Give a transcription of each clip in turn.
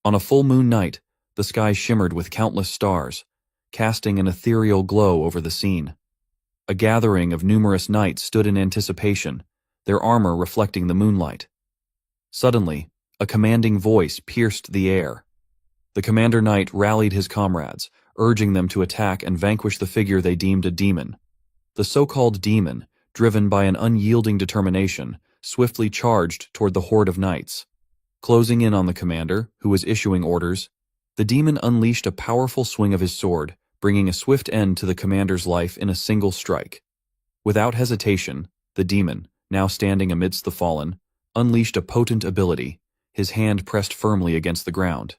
On a full moon night, the sky shimmered with countless stars, casting an ethereal glow over the scene. A gathering of numerous knights stood in anticipation, their armor reflecting the moonlight. Suddenly, a commanding voice pierced the air. The commander knight rallied his comrades, urging them to attack and vanquish the figure they deemed a demon. The so-called demon, driven by an unyielding determination, swiftly charged toward the horde of knights. Closing in on the commander, who was issuing orders, the demon unleashed a powerful swing of his sword, bringing a swift end to the commander's life in a single strike. Without hesitation, the demon, now standing amidst the fallen, unleashed a potent ability, his hand pressed firmly against the ground.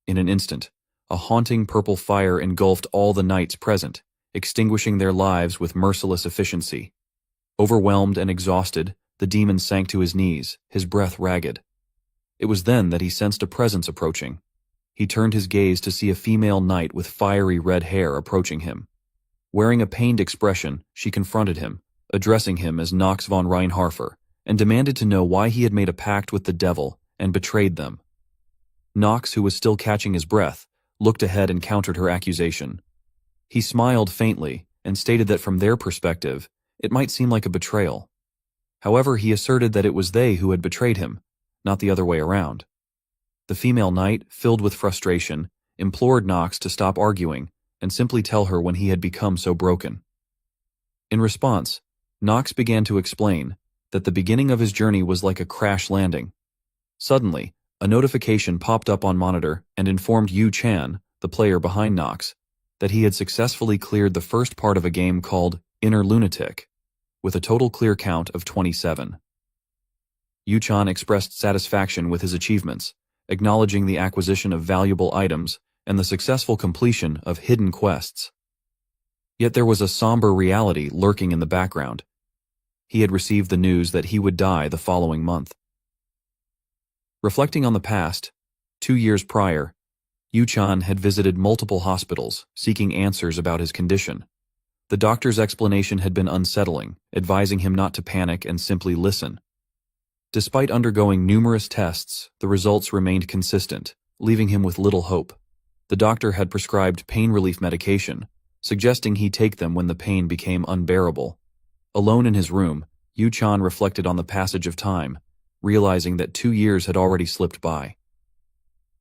In an instant, a haunting purple fire engulfed all the knights present, extinguishing their lives with merciless efficiency. Overwhelmed and exhausted, the demon sank to his knees, his breath ragged. It was then that he sensed a presence approaching. He turned his gaze to see a female knight with fiery red hair approaching him. Wearing a pained expression, she confronted him, addressing him as Nox von Reinharfer, and demanded to know why he had made a pact with the devil and betrayed them. Nox, who was still catching his breath, looked ahead and countered her accusation. He smiled faintly and stated that from their perspective, it might seem like a betrayal. However, he asserted that it was they who had betrayed him, not the other way around. The female knight, filled with frustration, implored Nox to stop arguing and simply tell her when he had become so broken. In response, Nox began to explain that the beginning of his journey was like a crash landing. Suddenly, a notification popped up on monitor and informed Yu Chan, the player behind Nox, that he had successfully cleared the first part of a game called Enrollment, with a total clear count of 27. Yu Chan expressed satisfaction with his achievements, acknowledging the acquisition of valuable items and the successful completion of hidden quests. Yet there was a somber reality lurking in the background. He had received the news that he would die the following month. Reflecting on the past, 2 years prior, Yu Chan had visited multiple hospitals, seeking answers about his condition. The doctor's explanation had been unsettling, advising him not to panic and simply listen. Despite undergoing numerous tests, the results remained consistent, leaving him with little hope. The doctor had prescribed pain relief medication, suggesting he take them when the pain became unbearable. Alone in his room, Yu Chan reflected on the passage of time, realizing that 2 years had already slipped by.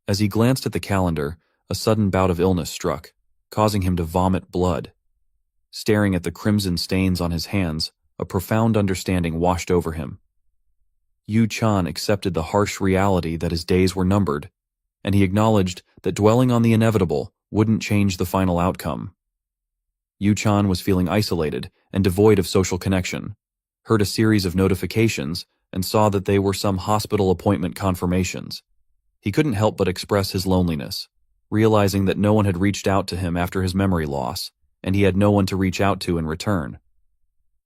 As he glanced at the calendar, a sudden bout of illness struck, causing him to vomit blood. Staring at the crimson stains on his hands, a profound understanding washed over him. Yu Chan accepted the harsh reality that his days were numbered, and he acknowledged that dwelling on the inevitable wouldn't change the final outcome. Yu Chan was feeling isolated and devoid of social connection, heard a series of notifications, and saw that they were some hospital appointment confirmations. He couldn't help but express his loneliness, realizing that no one had reached out to him after his memory loss, and he had no one to reach out to in return.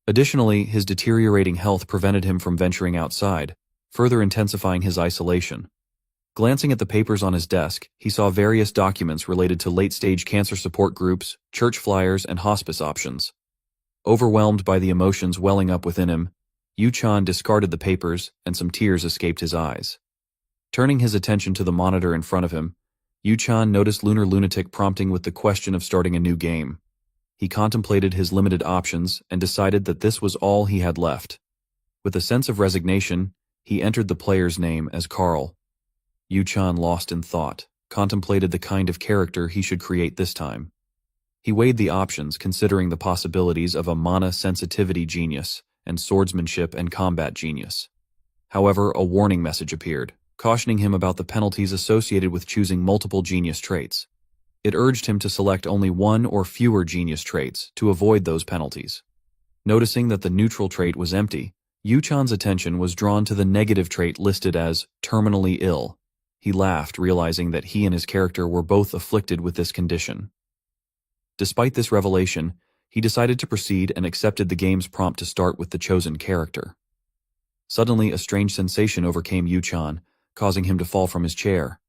Additionally, his deteriorating health prevented him from venturing outside, further intensifying his isolation. Glancing at the papers on his desk, he saw various documents related to late-stage cancer support groups, church flyers, and hospice options. Overwhelmed by the emotions welling up within him, Yu Chan discarded the papers, and some tears escaped his eyes. Turning his attention to the monitor in front of him, Yu Chan noticed Lunar Lunatic prompting with the question of starting a new game. He contemplated his limited options and decided that this was all he had left. With a sense of resignation, he entered the player's name as Carl. Yu Chan, lost in thought, contemplated the kind of character he should create this time. He weighed the options, considering the possibilities of a mana sensitivity genius and swordsmanship and combat genius. However, a warning message appeared, cautioning him about the penalties associated with choosing multiple genius traits. It urged him to select only one or fewer genius traits to avoid those penalties. Noticing that the neutral trait was empty, Yu Chan's attention was drawn to the negative trait listed as terminally ill. He laughed, realizing that he and his character were both afflicted with this condition. Despite this revelation, he decided to proceed and accepted the game's prompt to start with the chosen character. Suddenly, a strange sensation overcame Yu Chan, causing him to fall from his chair.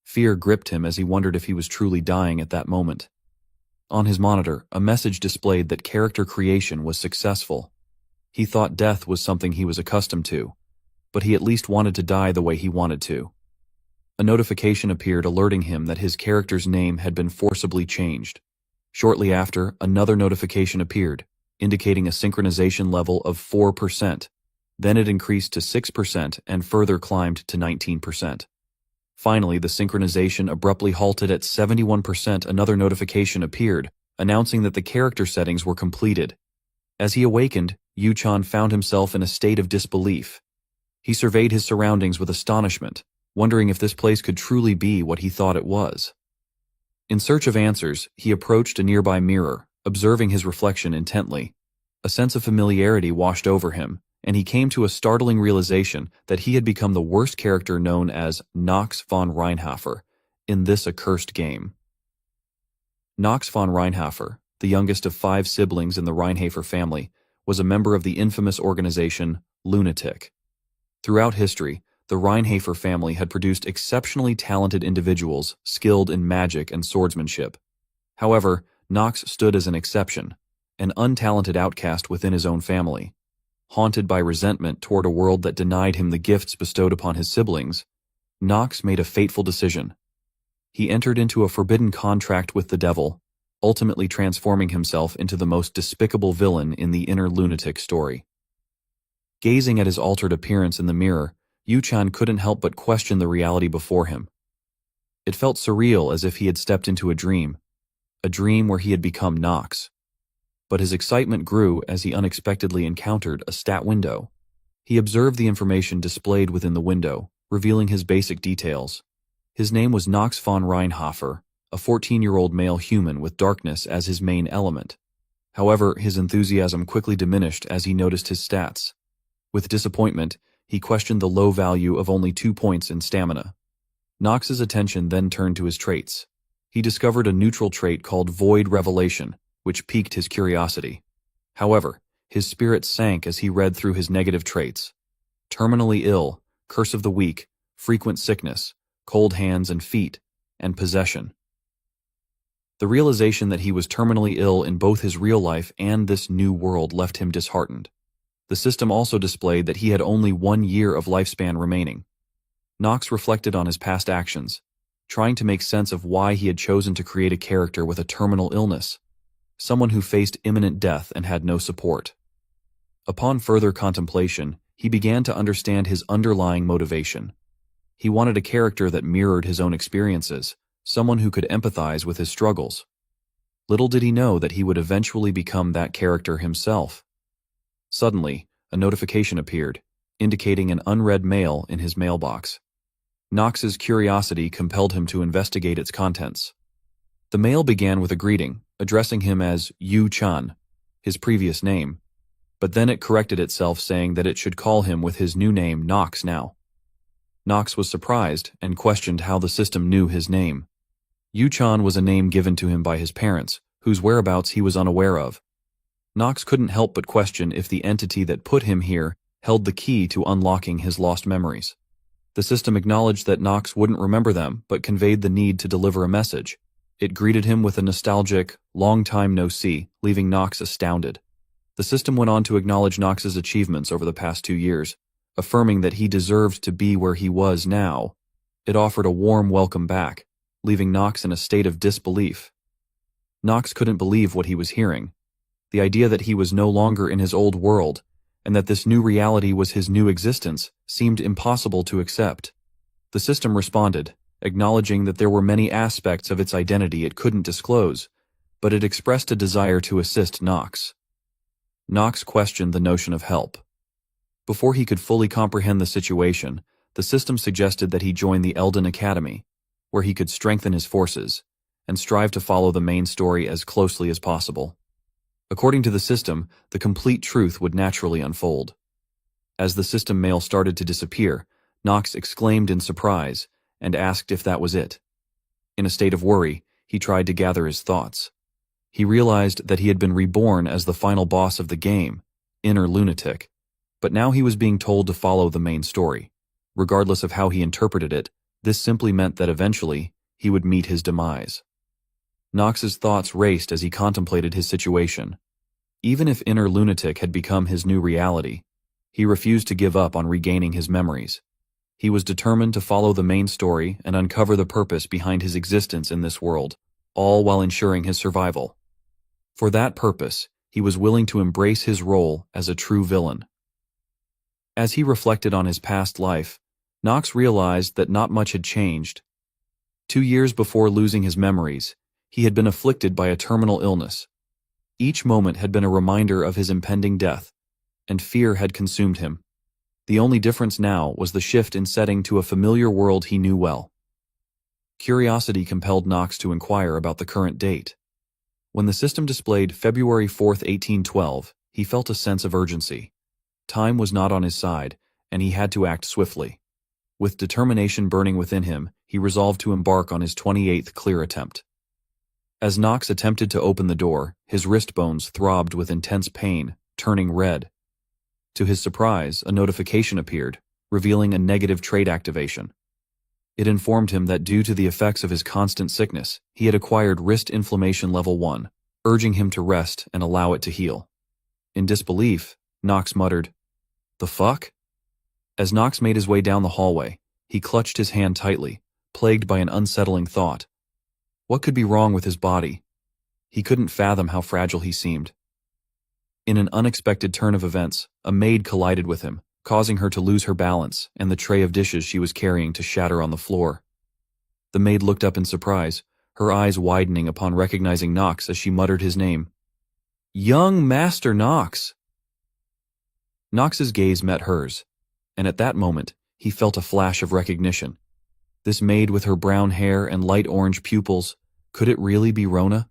Fear gripped him as he wondered if he was truly dying at that moment. On his monitor, a message displayed that character creation was successful. He thought death was something he was accustomed to, but he at least wanted to die the way he wanted to. A notification appeared alerting him that his character's name had been forcibly changed. Shortly after, another notification appeared, indicating a synchronization level of 4%. Then it increased to 6% and further climbed to 19%. Finally, the synchronization abruptly halted at 71%. Another notification appeared, announcing that the character settings were completed. As he awakened, Yu-chan found himself in a state of disbelief. He surveyed his surroundings with astonishment, wondering if this place could truly be what he thought it was. In search of answers, he approached a nearby mirror, observing his reflection intently. A sense of familiarity washed over him, and he came to a startling realization that he had become the worst character known as Nox von Reinhofer in this accursed game. Nox von Reinhofer, the youngest of 5 siblings in the Reinhofer family, was a member of the infamous organization Lunatic. Throughout history, the Reinhofer family had produced exceptionally talented individuals skilled in magic and swordsmanship. However, Nox stood as an exception, an untalented outcast within his own family. Haunted by resentment toward a world that denied him the gifts bestowed upon his siblings, Nox made a fateful decision. He entered into a forbidden contract with the devil, ultimately transforming himself into the most despicable villain in the inner lunatic story. Gazing at his altered appearance in the mirror, Yu-chan couldn't help but question the reality before him. It felt surreal, as if he had stepped into a dream where he had become Nox. But his excitement grew as he unexpectedly encountered a stat window. He observed the information displayed within the window, revealing his basic details. His name was Nox von Reinhofer, a 14-year-old male human with darkness as his main element. However, his enthusiasm quickly diminished as he noticed his stats. With disappointment, he questioned the low value of only 2 points in stamina. Nox's attention then turned to his traits. He discovered a neutral trait called Void Revelation, which piqued his curiosity. However, his spirit sank as he read through his negative traits. Terminally ill, curse of the weak, frequent sickness, cold hands and feet, and possession. The realization that he was terminally ill in both his real life and this new world left him disheartened. The system also displayed that he had only 1 year of lifespan remaining. Nox reflected on his past actions, trying to make sense of why he had chosen to create a character with a terminal illness, someone who faced imminent death and had no support. Upon further contemplation, he began to understand his underlying motivation. He wanted a character that mirrored his own experiences, someone who could empathize with his struggles. Little did he know that he would eventually become that character himself. Suddenly, a notification appeared, indicating an unread mail in his mailbox. Nox's curiosity compelled him to investigate its contents. The mail began with a greeting, addressing him as Yu-chan, his previous name, but then it corrected itself, saying that it should call him with his new name Nox now. Nox was surprised and questioned how the system knew his name. Yu-chan was a name given to him by his parents, whose whereabouts he was unaware of. Nox couldn't help but question if the entity that put him here held the key to unlocking his lost memories. The system acknowledged that Nox wouldn't remember them, but conveyed the need to deliver a message. It greeted him with a nostalgic, "Long time no see," leaving Nox astounded. The system went on to acknowledge Nox's achievements over the past 2 years, affirming that he deserved to be where he was now. It offered a warm welcome back, leaving Nox in a state of disbelief. Nox couldn't believe what he was hearing. The idea that he was no longer in his old world, and that this new reality was his new existence, seemed impossible to accept. The system responded, acknowledging that there were many aspects of its identity it couldn't disclose, but it expressed a desire to assist Nox. Nox questioned the notion of help. Before he could fully comprehend the situation, the system suggested that he join the Elden Academy, where he could strengthen his forces and strive to follow the main story as closely as possible. According to the system, the complete truth would naturally unfold. As the system mail started to disappear, Nox exclaimed in surprise and asked if that was it. In a state of worry, he tried to gather his thoughts. He realized that he had been reborn as the final boss of the game, Inner Lunatic, but now he was being told to follow the main story. Regardless of how he interpreted it, this simply meant that eventually he would meet his demise. Nox's thoughts raced as he contemplated his situation. Even if Inner Lunatic had become his new reality, he refused to give up on regaining his memories. He was determined to follow the main story and uncover the purpose behind his existence in this world, all while ensuring his survival. For that purpose, he was willing to embrace his role as a true villain. As he reflected on his past life, Knox realized that not much had changed. 2 years before losing his memories, he had been afflicted by a terminal illness. Each moment had been a reminder of his impending death, and fear had consumed him. The only difference now was the shift in setting to a familiar world he knew well. Curiosity compelled Knox to inquire about the current date. When the system displayed February 4, 1812, he felt a sense of urgency. Time was not on his side, and he had to act swiftly. With determination burning within him, he resolved to embark on his 28th clear attempt. As Knox attempted to open the door, his wrist bones throbbed with intense pain, turning red. To his surprise, a notification appeared, revealing a negative trait activation. It informed him that due to the effects of his constant sickness, he had acquired wrist inflammation level 1, urging him to rest and allow it to heal. In disbelief, Knox muttered, "The fuck?" As Knox made his way down the hallway, he clutched his hand tightly, plagued by an unsettling thought. What could be wrong with his body? He couldn't fathom how fragile he seemed. In an unexpected turn of events, a maid collided with him, causing her to lose her balance and the tray of dishes she was carrying to shatter on the floor. The maid looked up in surprise, her eyes widening upon recognizing Knox as she muttered his name. "Young Master Knox!" Knox's gaze met hers, and at that moment, he felt a flash of recognition. This maid with her brown hair and light orange pupils, could it really be Rona?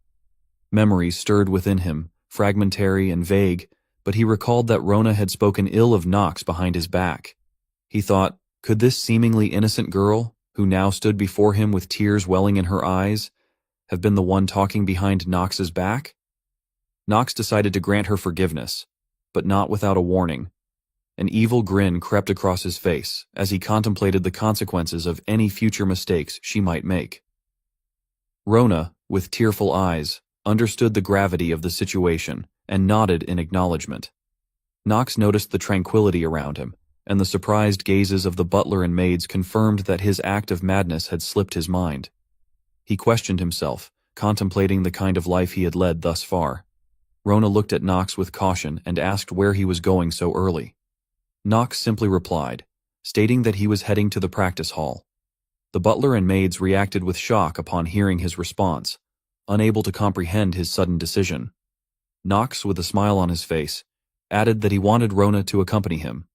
Memories stirred within him, fragmentary and vague, but he recalled that Rona had spoken ill of Knox behind his back. He thought, could this seemingly innocent girl, who now stood before him with tears welling in her eyes, have been the one talking behind Knox's back? Knox decided to grant her forgiveness, but not without a warning. An evil grin crept across his face as he contemplated the consequences of any future mistakes she might make. Rona, with tearful eyes, understood the gravity of the situation and nodded in acknowledgement. Knox noticed the tranquility around him, and the surprised gazes of the butler and maids confirmed that his act of madness had slipped his mind. He questioned himself, contemplating the kind of life he had led thus far. Rona looked at Knox with caution and asked where he was going so early. Knox simply replied, stating that he was heading to the practice hall. The butler and maids reacted with shock upon hearing his response, unable to comprehend his sudden decision. Knox, with a smile on his face, added that he wanted Rona to accompany him.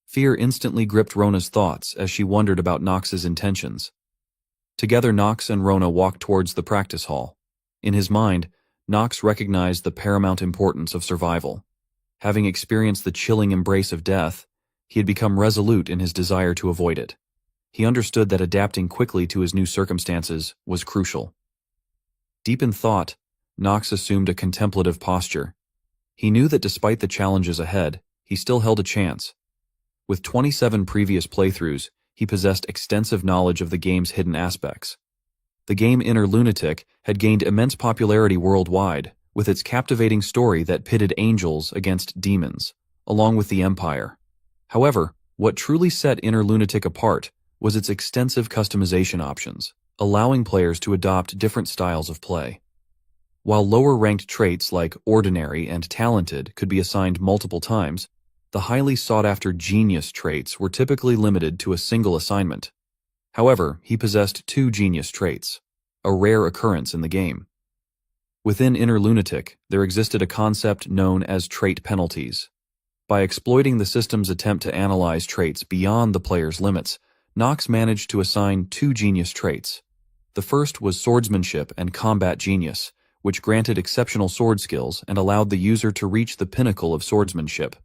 Fear instantly gripped Rona's thoughts as she wondered about Knox's intentions. Together Knox and Rona walked towards the practice hall. In his mind, Knox recognized the paramount importance of survival. Having experienced the chilling embrace of death, he had become resolute in his desire to avoid it. He understood that adapting quickly to his new circumstances was crucial. Deep in thought, Knox assumed a contemplative posture. He knew that despite the challenges ahead, he still held a chance. With 27 previous playthroughs, he possessed extensive knowledge of the game's hidden aspects. The game Enrollment had gained immense popularity worldwide, with its captivating story that pitted angels against demons, along with the Empire. However, what truly set Enrollment apart was its extensive customization options, allowing players to adopt different styles of play. While lower-ranked traits like Ordinary and Talented could be assigned multiple times, the highly sought-after Genius traits were typically limited to a single assignment. However, he possessed 2 Genius traits, a rare occurrence in the game. Within Inner Lunatic, there existed a concept known as trait penalties. By exploiting the system's attempt to analyze traits beyond the player's limits, Knox managed to assign 2 Genius traits. The first was Swordsmanship and Combat Genius, which granted exceptional sword skills and allowed the user to reach the pinnacle of swordsmanship.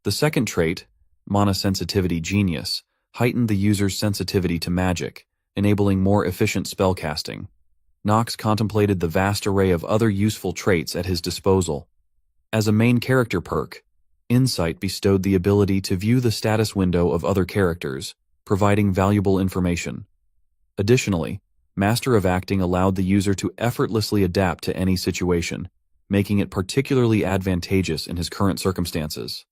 The second trait, Mana Sensitivity Genius, heightened the user's sensitivity to magic, enabling more efficient spellcasting. Knox contemplated the vast array of other useful traits at his disposal. As a main character perk, Insight bestowed the ability to view the status window of other characters, providing valuable information. Additionally, Master of Acting allowed the user to effortlessly adapt to any situation, making it particularly advantageous in his current circumstances.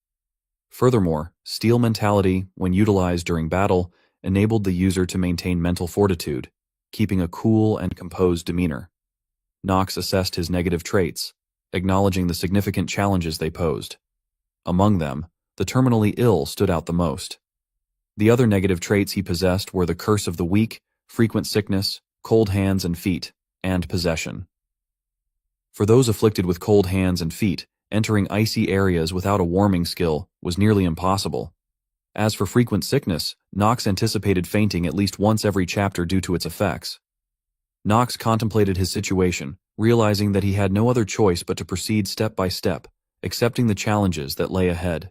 Furthermore, steel mentality, when utilized during battle, enabled the user to maintain mental fortitude, keeping a cool and composed demeanor. Knox assessed his negative traits, acknowledging the significant challenges they posed. Among them, the terminally ill stood out the most. The other negative traits he possessed were the curse of the weak, frequent sickness, cold hands and feet, and possession. For those afflicted with cold hands and feet, entering icy areas without a warming skill was nearly impossible. As for frequent sickness, Knox anticipated fainting at least once every chapter due to its effects. Knox contemplated his situation, realizing that he had no other choice but to proceed step by step, accepting the challenges that lay ahead.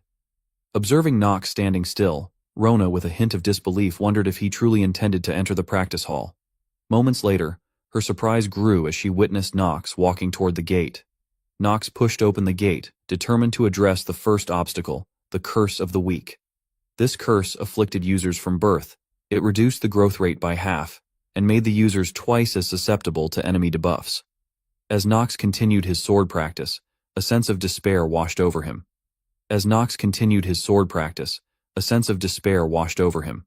Observing Knox standing still, Rona, with a hint of disbelief, wondered if he truly intended to enter the practice hall. Moments later, her surprise grew as she witnessed Knox walking toward the gate. Knox pushed open the gate, determined to address the first obstacle, the curse of the weak. This curse afflicted users from birth. It reduced the growth rate by half, and made the users twice as susceptible to enemy debuffs. As Knox continued his sword practice, a sense of despair washed over him.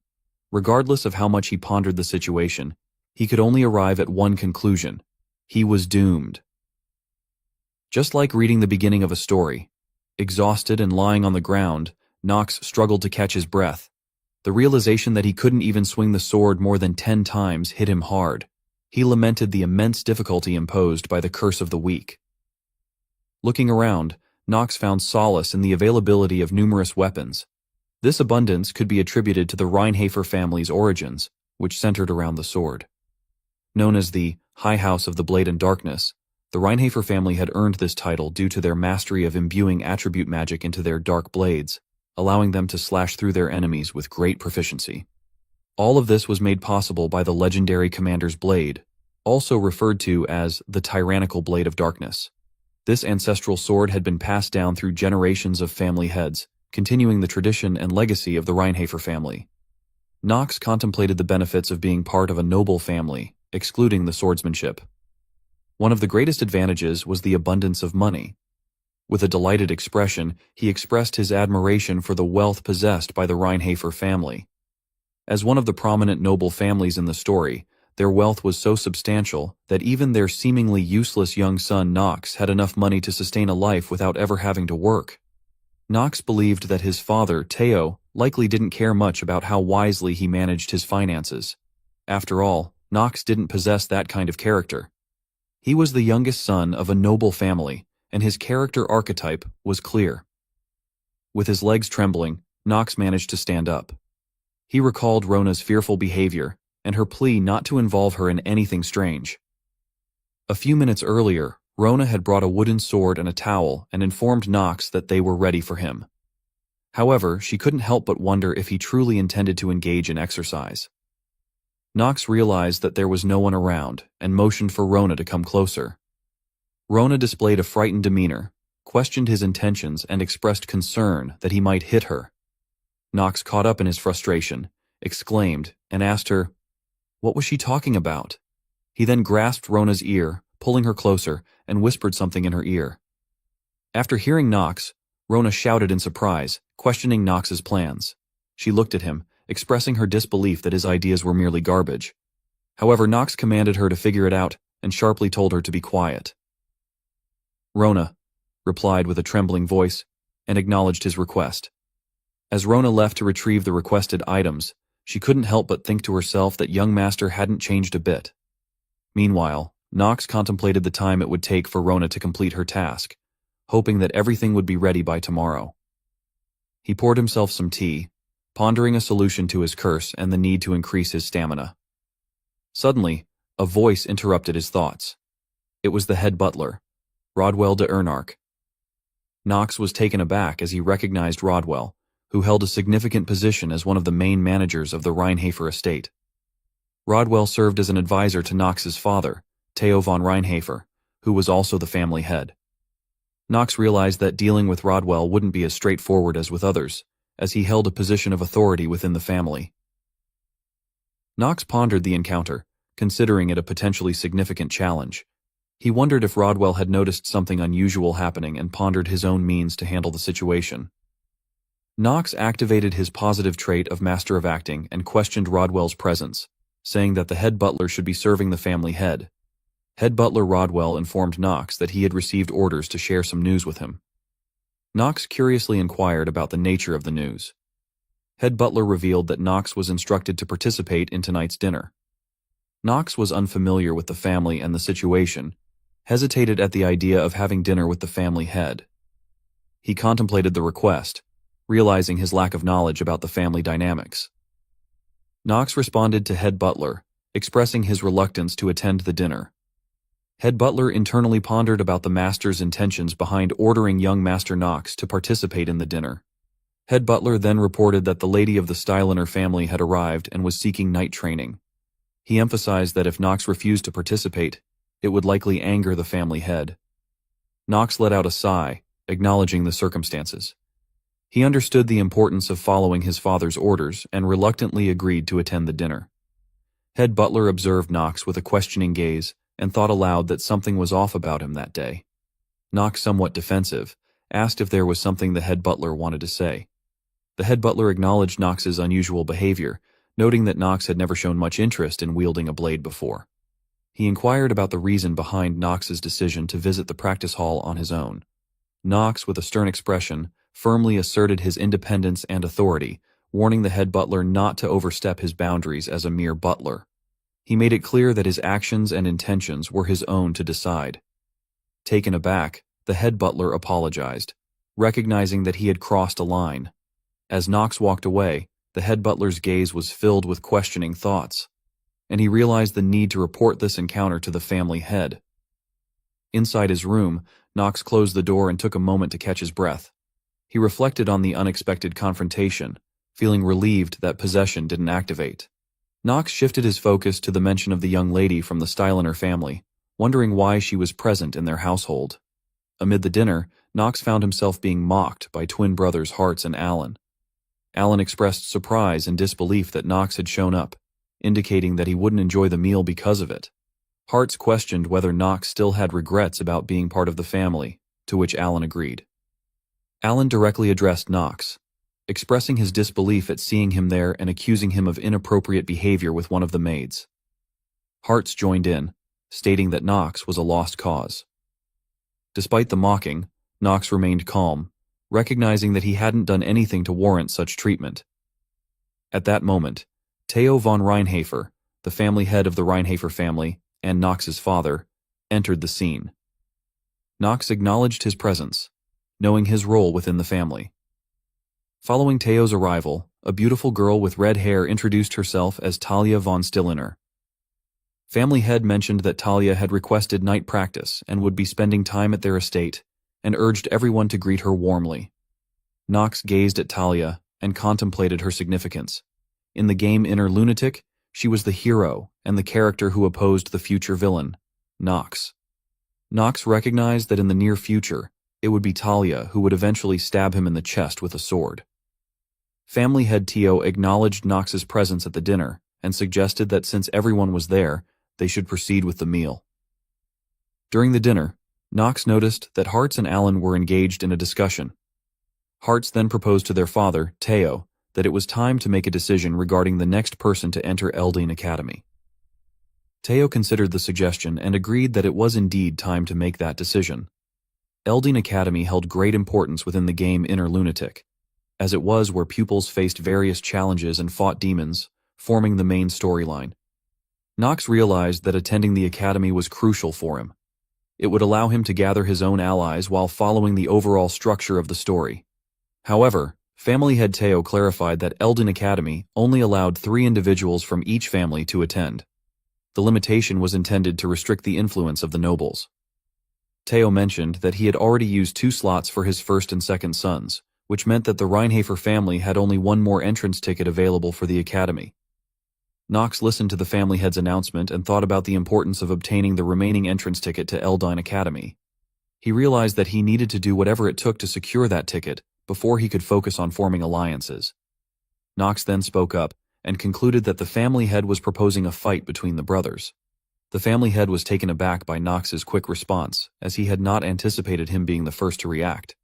Regardless of how much he pondered the situation, he could only arrive at one conclusion: he was doomed. Just like reading the beginning of a story, exhausted and lying on the ground, Knox struggled to catch his breath. The realization that he couldn't even swing the sword more than 10 times hit him hard. He lamented the immense difficulty imposed by the curse of the weak. Looking around, Knox found solace in the availability of numerous weapons. This abundance could be attributed to the Reinhardt family's origins, which centered around the sword. Known as the High House of the Blade and Darkness, the Reinhardt family had earned this title due to their mastery of imbuing attribute magic into their dark blades, allowing them to slash through their enemies with great proficiency. All of this was made possible by the legendary Commander's Blade, also referred to as the Tyrannical Blade of Darkness. This ancestral sword had been passed down through generations of family heads, continuing the tradition and legacy of the Reinhardt family. Knox contemplated the benefits of being part of a noble family, excluding the swordsmanship. One of the greatest advantages was the abundance of money. With a delighted expression, he expressed his admiration for the wealth possessed by the Reinhardt family. As one of the prominent noble families in the story, their wealth was so substantial that even their seemingly useless young son Knox had enough money to sustain a life without ever having to work. Knox believed that his father, Teo, likely didn't care much about how wisely he managed his finances. After all, Knox didn't possess that kind of character. He was the youngest son of a noble family, and his character archetype was clear. With his legs trembling, Knox managed to stand up. He recalled Rona's fearful behavior and her plea not to involve her in anything strange. A few minutes earlier, Rona had brought a wooden sword and a towel and informed Knox that they were ready for him. However, she couldn't help but wonder if he truly intended to engage in exercise. Knox realized that there was no one around and motioned for Rona to come closer. Rona displayed a frightened demeanor, questioned his intentions, and expressed concern that he might hit her. Knox, caught up in his frustration, exclaimed and asked her, what was she talking about? He then grasped Rona's ear, pulling her closer, and whispered something in her ear. After hearing Knox, Rona shouted in surprise, questioning Knox's plans. She looked at him, expressing her disbelief that his ideas were merely garbage. However, Knox commanded her to figure it out and sharply told her to be quiet. Rona replied with a trembling voice and acknowledged his request. As Rona left to retrieve the requested items, she couldn't help but think to herself that young master hadn't changed a bit. Meanwhile, Knox contemplated the time it would take for Rona to complete her task, hoping that everything would be ready by tomorrow. He poured himself some tea, pondering a solution to his curse and the need to increase his stamina. Suddenly, a voice interrupted his thoughts. It was the head butler, Rodwell de Ernark. Knox was taken aback as he recognized Rodwell, who held a significant position as one of the main managers of the Reinhardt estate. Rodwell served as an advisor to Knox's father, Theo von Reinhardt, who was also the family head. Knox realized that dealing with Rodwell wouldn't be as straightforward as with others, as he held a position of authority within the family. Knox pondered the encounter, considering it a potentially significant challenge. He wondered if Rodwell had noticed something unusual happening and pondered his own means to handle the situation. Knox activated his positive trait of Master of Acting and questioned Rodwell's presence, saying that the head butler should be serving the family head. Head butler Rodwell informed Knox that he had received orders to share some news with him. Knox curiously inquired about the nature of the news. Head butler revealed that Knox was instructed to participate in tonight's dinner. Knox was unfamiliar with the family and the situation, hesitated at the idea of having dinner with the family head. He contemplated the request, realizing his lack of knowledge about the family dynamics. Knox responded to head butler, expressing his reluctance to attend the dinner. Head butler internally pondered about the master's intentions behind ordering young Master Knox to participate in the dinner. Head butler then reported that the lady of the Styliner family had arrived and was seeking night training. He emphasized that if Knox refused to participate, it would likely anger the family head. Knox let out a sigh, acknowledging the circumstances. He understood the importance of following his father's orders and reluctantly agreed to attend the dinner. Head butler observed Knox with a questioning gaze and thought aloud that something was off about him that day. Knox, somewhat defensive, asked if there was something the head butler wanted to say. The head butler acknowledged Knox's unusual behavior, noting that Knox had never shown much interest in wielding a blade before. He inquired about the reason behind Knox's decision to visit the practice hall on his own. Knox, with a stern expression, firmly asserted his independence and authority, warning the head butler not to overstep his boundaries as a mere butler. He made it clear that his actions and intentions were his own to decide. Taken aback, the head butler apologized, recognizing that he had crossed a line. As Knox walked away, the head butler's gaze was filled with questioning thoughts, and he realized the need to report this encounter to the family head. Inside his room, Knox closed the door and took a moment to catch his breath. He reflected on the unexpected confrontation, feeling relieved that possession didn't activate. Knox shifted his focus to the mention of the young lady from the Styliner family, wondering why she was present in their household. Amid the dinner, Knox found himself being mocked by twin brothers Hartz and Alan. Alan expressed surprise and disbelief that Knox had shown up, indicating that he wouldn't enjoy the meal because of it. Hartz questioned whether Knox still had regrets about being part of the family, to which Alan agreed. Alan directly addressed Knox, expressing his disbelief at seeing him there and accusing him of inappropriate behavior with one of the maids. Hartz joined in, stating that Knox was a lost cause. Despite the mocking, Knox remained calm, recognizing that he hadn't done anything to warrant such treatment. At that moment, Theo von Reinhafer, the family head of the Reinhafer family, and Knox's father, entered the scene. Knox acknowledged his presence, knowing his role within the family. Following Theo's arrival, a beautiful girl with red hair introduced herself as Talia von Stilliner. Family head mentioned that Talia had requested night practice and would be spending time at their estate, and urged everyone to greet her warmly. Knox gazed at Talia and contemplated her significance. In the game Inner Lunatic, she was the hero and the character who opposed the future villain, Knox. Knox recognized that in the near future, it would be Talia who would eventually stab him in the chest with a sword. Family head Theo acknowledged Knox's presence at the dinner and suggested that since everyone was there, they should proceed with the meal. During the dinner, Knox noticed that Hartz and Alan were engaged in a discussion. Hartz then proposed to their father, Theo, that it was time to make a decision regarding the next person to enter Eldine Academy. Theo considered the suggestion and agreed that it was indeed time to make that decision. Eldine Academy held great importance within the game Inner Lunatic, as it was where pupils faced various challenges and fought demons, forming the main storyline. Knox realized that attending the academy was crucial for him. It would allow him to gather his own allies while following the overall structure of the story. However, family head Theo clarified that Eldin Academy only allowed 3 individuals from each family to attend. The limitation was intended to restrict the influence of the nobles. Theo mentioned that he had already used 2 slots for his first and second sons, which meant that the Reinhafer family had only 1 more entrance ticket available for the academy. Knox listened to the family head's announcement and thought about the importance of obtaining the remaining entrance ticket to Eldine Academy. He realized that he needed to do whatever it took to secure that ticket before he could focus on forming alliances. Knox then spoke up and concluded that the family head was proposing a fight between the brothers. The family head was taken aback by Knox's quick response, as he had not anticipated him being the first to react.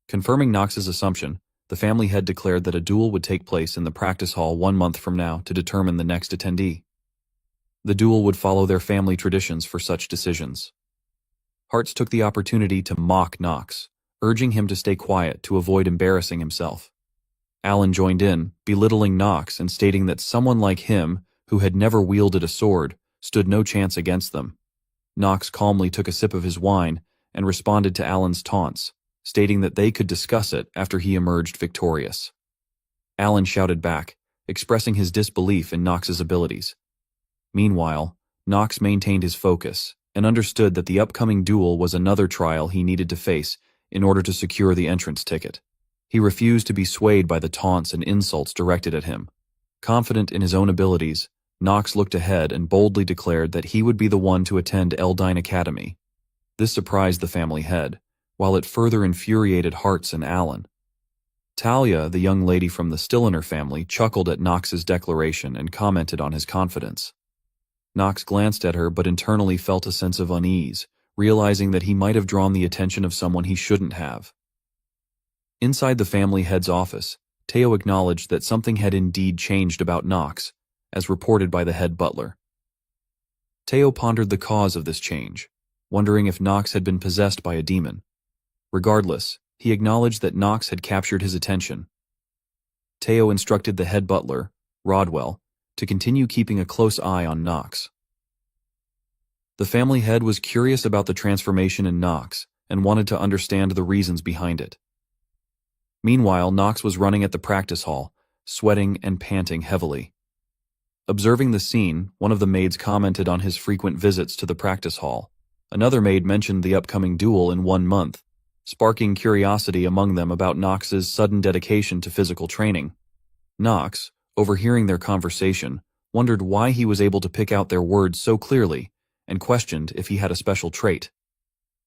Confirming Knox's assumption, The family head declared that a duel would take place in the practice hall 1 month from now to determine the next attendee. The duel would follow their family traditions for such decisions. Hartz took the opportunity to mock Knox, urging him to stay quiet to avoid embarrassing himself. Alan joined in, belittling Knox and stating that someone like him, who had never wielded a sword, stood no chance against them. Knox calmly took a sip of his wine and responded to Alan's taunts, stating that they could discuss it after he emerged victorious. Alan shouted back, expressing his disbelief in Knox's abilities. Meanwhile, Knox maintained his focus and understood that the upcoming duel was another trial he needed to face in order to secure the entrance ticket. He refused to be swayed by the taunts and insults directed at him. Confident in his own abilities, Knox looked ahead and boldly declared that he would be the one to attend Eldine Academy. This surprised the family head, while it further infuriated Hartz and Alan. Talia, the young lady from the Stilliner family, chuckled at Knox's declaration and commented on his confidence. Knox glanced at her but internally felt a sense of unease, realizing that he might have drawn the attention of someone he shouldn't have. Inside the family head's office, Teo acknowledged that something had indeed changed about Knox, as reported by the head butler. Teo pondered the cause of this change, wondering if Knox had been possessed by a demon. Regardless, he acknowledged that Knox had captured his attention. Teo instructed the head butler, Rodwell, to continue keeping a close eye on Knox. The family head was curious about the transformation in Knox and wanted to understand the reasons behind it. Meanwhile, Knox was running at the practice hall, sweating and panting heavily. Observing the scene, one of the maids commented on his frequent visits to the practice hall. Another maid mentioned the upcoming duel in 1 month, sparking curiosity among them about Knox's sudden dedication to physical training. Knox, overhearing their conversation, wondered why he was able to pick out their words so clearly and questioned if he had a special trait.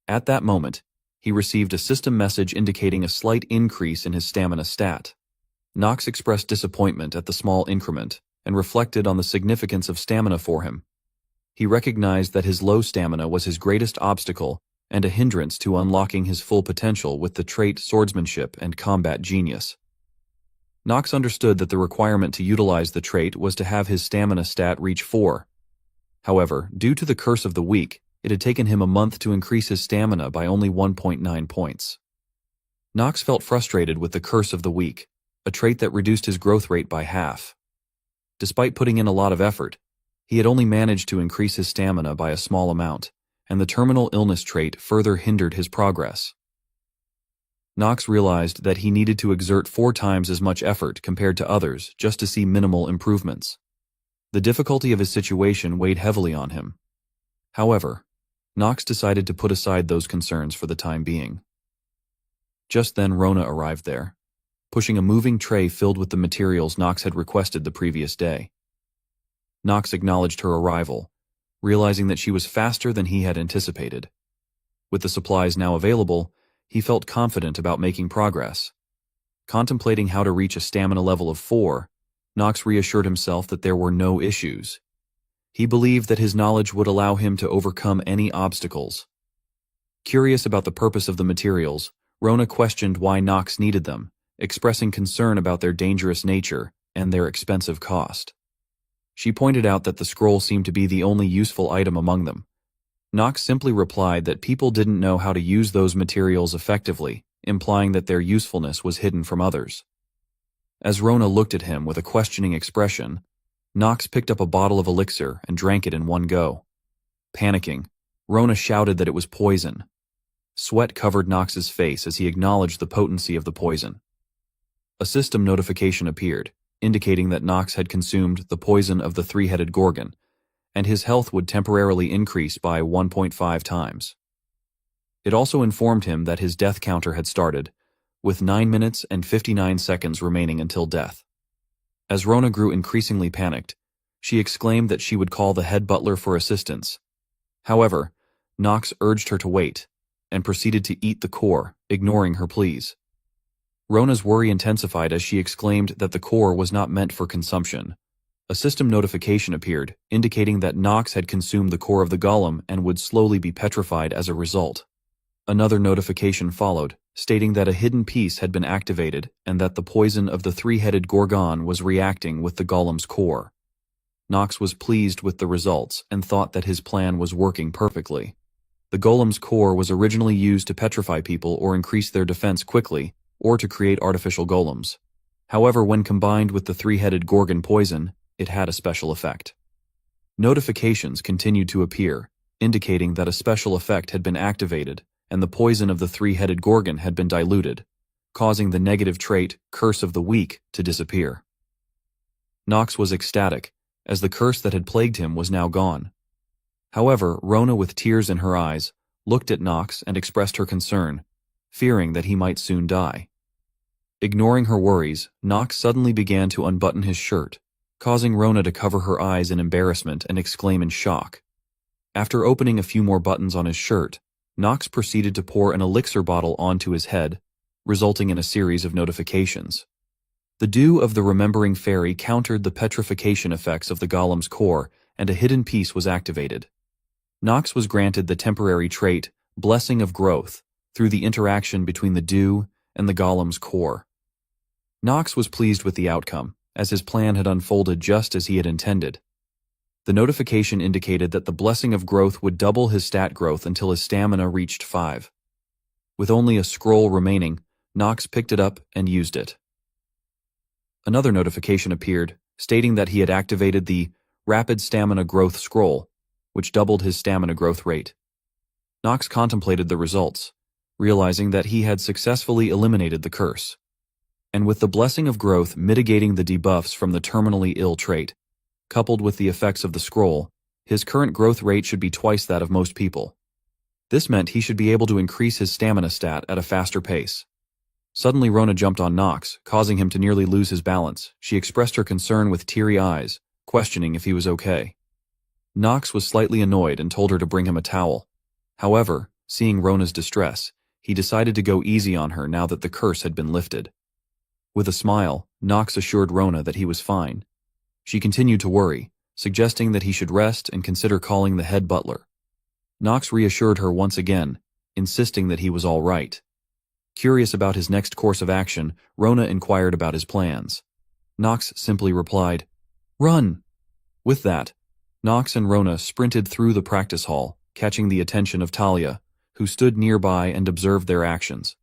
At that moment, he received a system message indicating a slight increase in his stamina stat. Knox expressed disappointment at the small increment and reflected on the significance of stamina for him. He recognized that his low stamina was his greatest obstacle and a hindrance to unlocking his full potential with the trait swordsmanship and combat genius. Knox understood that the requirement to utilize the trait was to have his stamina stat reach 4. However, due to the curse of the week, it had taken him a month to increase his stamina by only 1.9 points. Knox felt frustrated with the curse of the week, a trait that reduced his growth rate by half. Despite putting in a lot of effort, he had only managed to increase his stamina by a small amount, and the terminal illness trait further hindered his progress. Knox realized that he needed to exert 4 times as much effort compared to others just to see minimal improvements. The difficulty of his situation weighed heavily on him. However, Knox decided to put aside those concerns for the time being. Just then Rona arrived there, pushing a moving tray filled with the materials Knox had requested the previous day. Knox acknowledged her arrival, realizing that she was faster than he had anticipated. With the supplies now available, he felt confident about making progress. Contemplating how to reach a stamina level of 4, Knox reassured himself that there were no issues. He believed that his knowledge would allow him to overcome any obstacles. Curious about the purpose of the materials, Rona questioned why Knox needed them, expressing concern about their dangerous nature and their expensive cost. She pointed out that the scroll seemed to be the only useful item among them. Knox simply replied that people didn't know how to use those materials effectively, implying that their usefulness was hidden from others. As Rona looked at him with a questioning expression, Knox picked up a bottle of elixir and drank it in one go. Panicking, Rona shouted that it was poison. Sweat covered Knox's face as he acknowledged the potency of the poison. A system notification appeared, indicating that Knox had consumed the poison of the 3-headed gorgon, and his health would temporarily increase by 1.5 times. It also informed him that his death counter had started, with 9 minutes and 59 seconds remaining until death. As Rona grew increasingly panicked, she exclaimed that she would call the head butler for assistance. However, Knox urged her to wait, and proceeded to eat the core, ignoring her pleas. Rona's worry intensified as she exclaimed that the core was not meant for consumption. A system notification appeared, indicating that Knox had consumed the core of the golem and would slowly be petrified as a result. Another notification followed, stating that a hidden piece had been activated and that the poison of the three-headed Gorgon was reacting with the golem's core. Nox was pleased with the results and thought that his plan was working perfectly. The golem's core was originally used to petrify people or increase their defense quickly, or to create artificial golems. However, when combined with the three-headed Gorgon poison, it had a special effect. Notifications continued to appear, indicating that a special effect had been activated and the poison of the three-headed Gorgon had been diluted, causing the negative trait, Curse of the Weak, to disappear. Nox was ecstatic, as the curse that had plagued him was now gone. However, Rona, with tears in her eyes, looked at Nox and expressed her concern, fearing that he might soon die. Ignoring her worries, Nox suddenly began to unbutton his shirt, causing Rona to cover her eyes in embarrassment and exclaim in shock. After opening a few more buttons on his shirt, Nox proceeded to pour an elixir bottle onto his head, resulting in a series of notifications. The dew of the Remembering Fairy countered the petrification effects of the golem's core, and a hidden piece was activated. Nox was granted the temporary trait, Blessing of Growth, through the interaction between the dew and the golem's core. Nox was pleased with the outcome, as his plan had unfolded just as he had intended. The notification indicated that the Blessing of Growth would double his stat growth until his stamina reached 5. With only a scroll remaining, Nox picked it up and used it. Another notification appeared, stating that he had activated the Rapid Stamina Growth scroll, which doubled his stamina growth rate. Nox contemplated the results, realizing that he had successfully eliminated the curse. And with the Blessing of Growth mitigating the debuffs from the terminally ill trait, coupled with the effects of the scroll, his current growth rate should be twice that of most people. This meant he should be able to increase his stamina stat at a faster pace. Suddenly Rona jumped on Nox, causing him to nearly lose his balance. She expressed her concern with teary eyes, questioning if he was okay. Nox was slightly annoyed and told her to bring him a towel. However, seeing Rona's distress, he decided to go easy on her now that the curse had been lifted. With a smile, Nox assured Rona that he was fine. She continued to worry, suggesting that he should rest and consider calling the head butler. Nox reassured her once again, insisting that he was all right. Curious about his next course of action, Rona inquired about his plans. Nox simply replied, "Run!" With that, Nox and Rona sprinted through the practice hall, catching the attention of Talia, who stood nearby and observed their actions.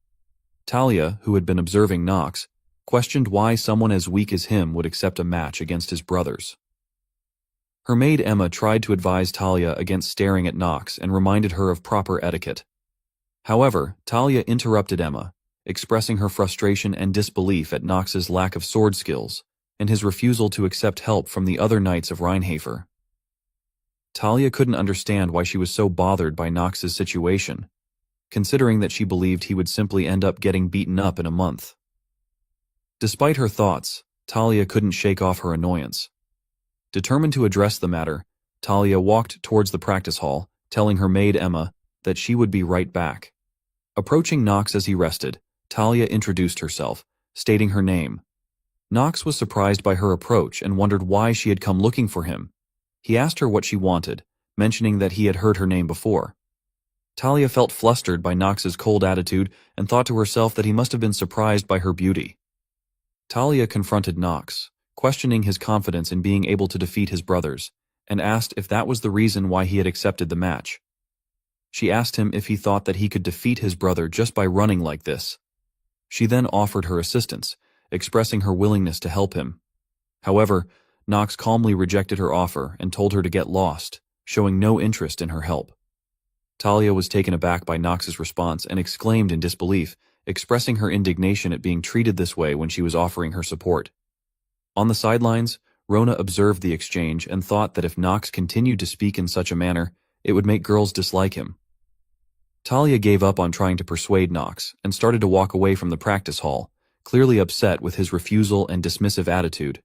Talia, who had been observing Nox, questioned why someone as weak as him would accept a match against his brothers. Her maid Emma tried to advise Talia against staring at Nox and reminded her of proper etiquette. However, Talia interrupted Emma, expressing her frustration and disbelief at Nox's lack of sword skills and his refusal to accept help from the other knights of Reinhafer. Talia couldn't understand why she was so bothered by Nox's situation, considering that she believed he would simply end up getting beaten up in a month. Despite her thoughts, Talia couldn't shake off her annoyance. Determined to address the matter, Talia walked towards the practice hall, telling her maid Emma that she would be right back. Approaching Nox as he rested, Talia introduced herself, stating her name. Nox was surprised by her approach and wondered why she had come looking for him. He asked her what she wanted, mentioning that he had heard her name before. Talia felt flustered by Nox's cold attitude and thought to herself that he must have been surprised by her beauty. Talia confronted Nox, questioning his confidence in being able to defeat his brothers, and asked if that was the reason why he had accepted the match. She asked him if he thought that he could defeat his brother just by running like this. She then offered her assistance, expressing her willingness to help him. However, Nox calmly rejected her offer and told her to get lost, showing no interest in her help. Talia was taken aback by Nox's response and exclaimed in disbelief, expressing her indignation at being treated this way when she was offering her support. On the sidelines, Rona observed the exchange and thought that if Nox continued to speak in such a manner, it would make girls dislike him. Talia gave up on trying to persuade Nox and started to walk away from the practice hall, clearly upset with his refusal and dismissive attitude.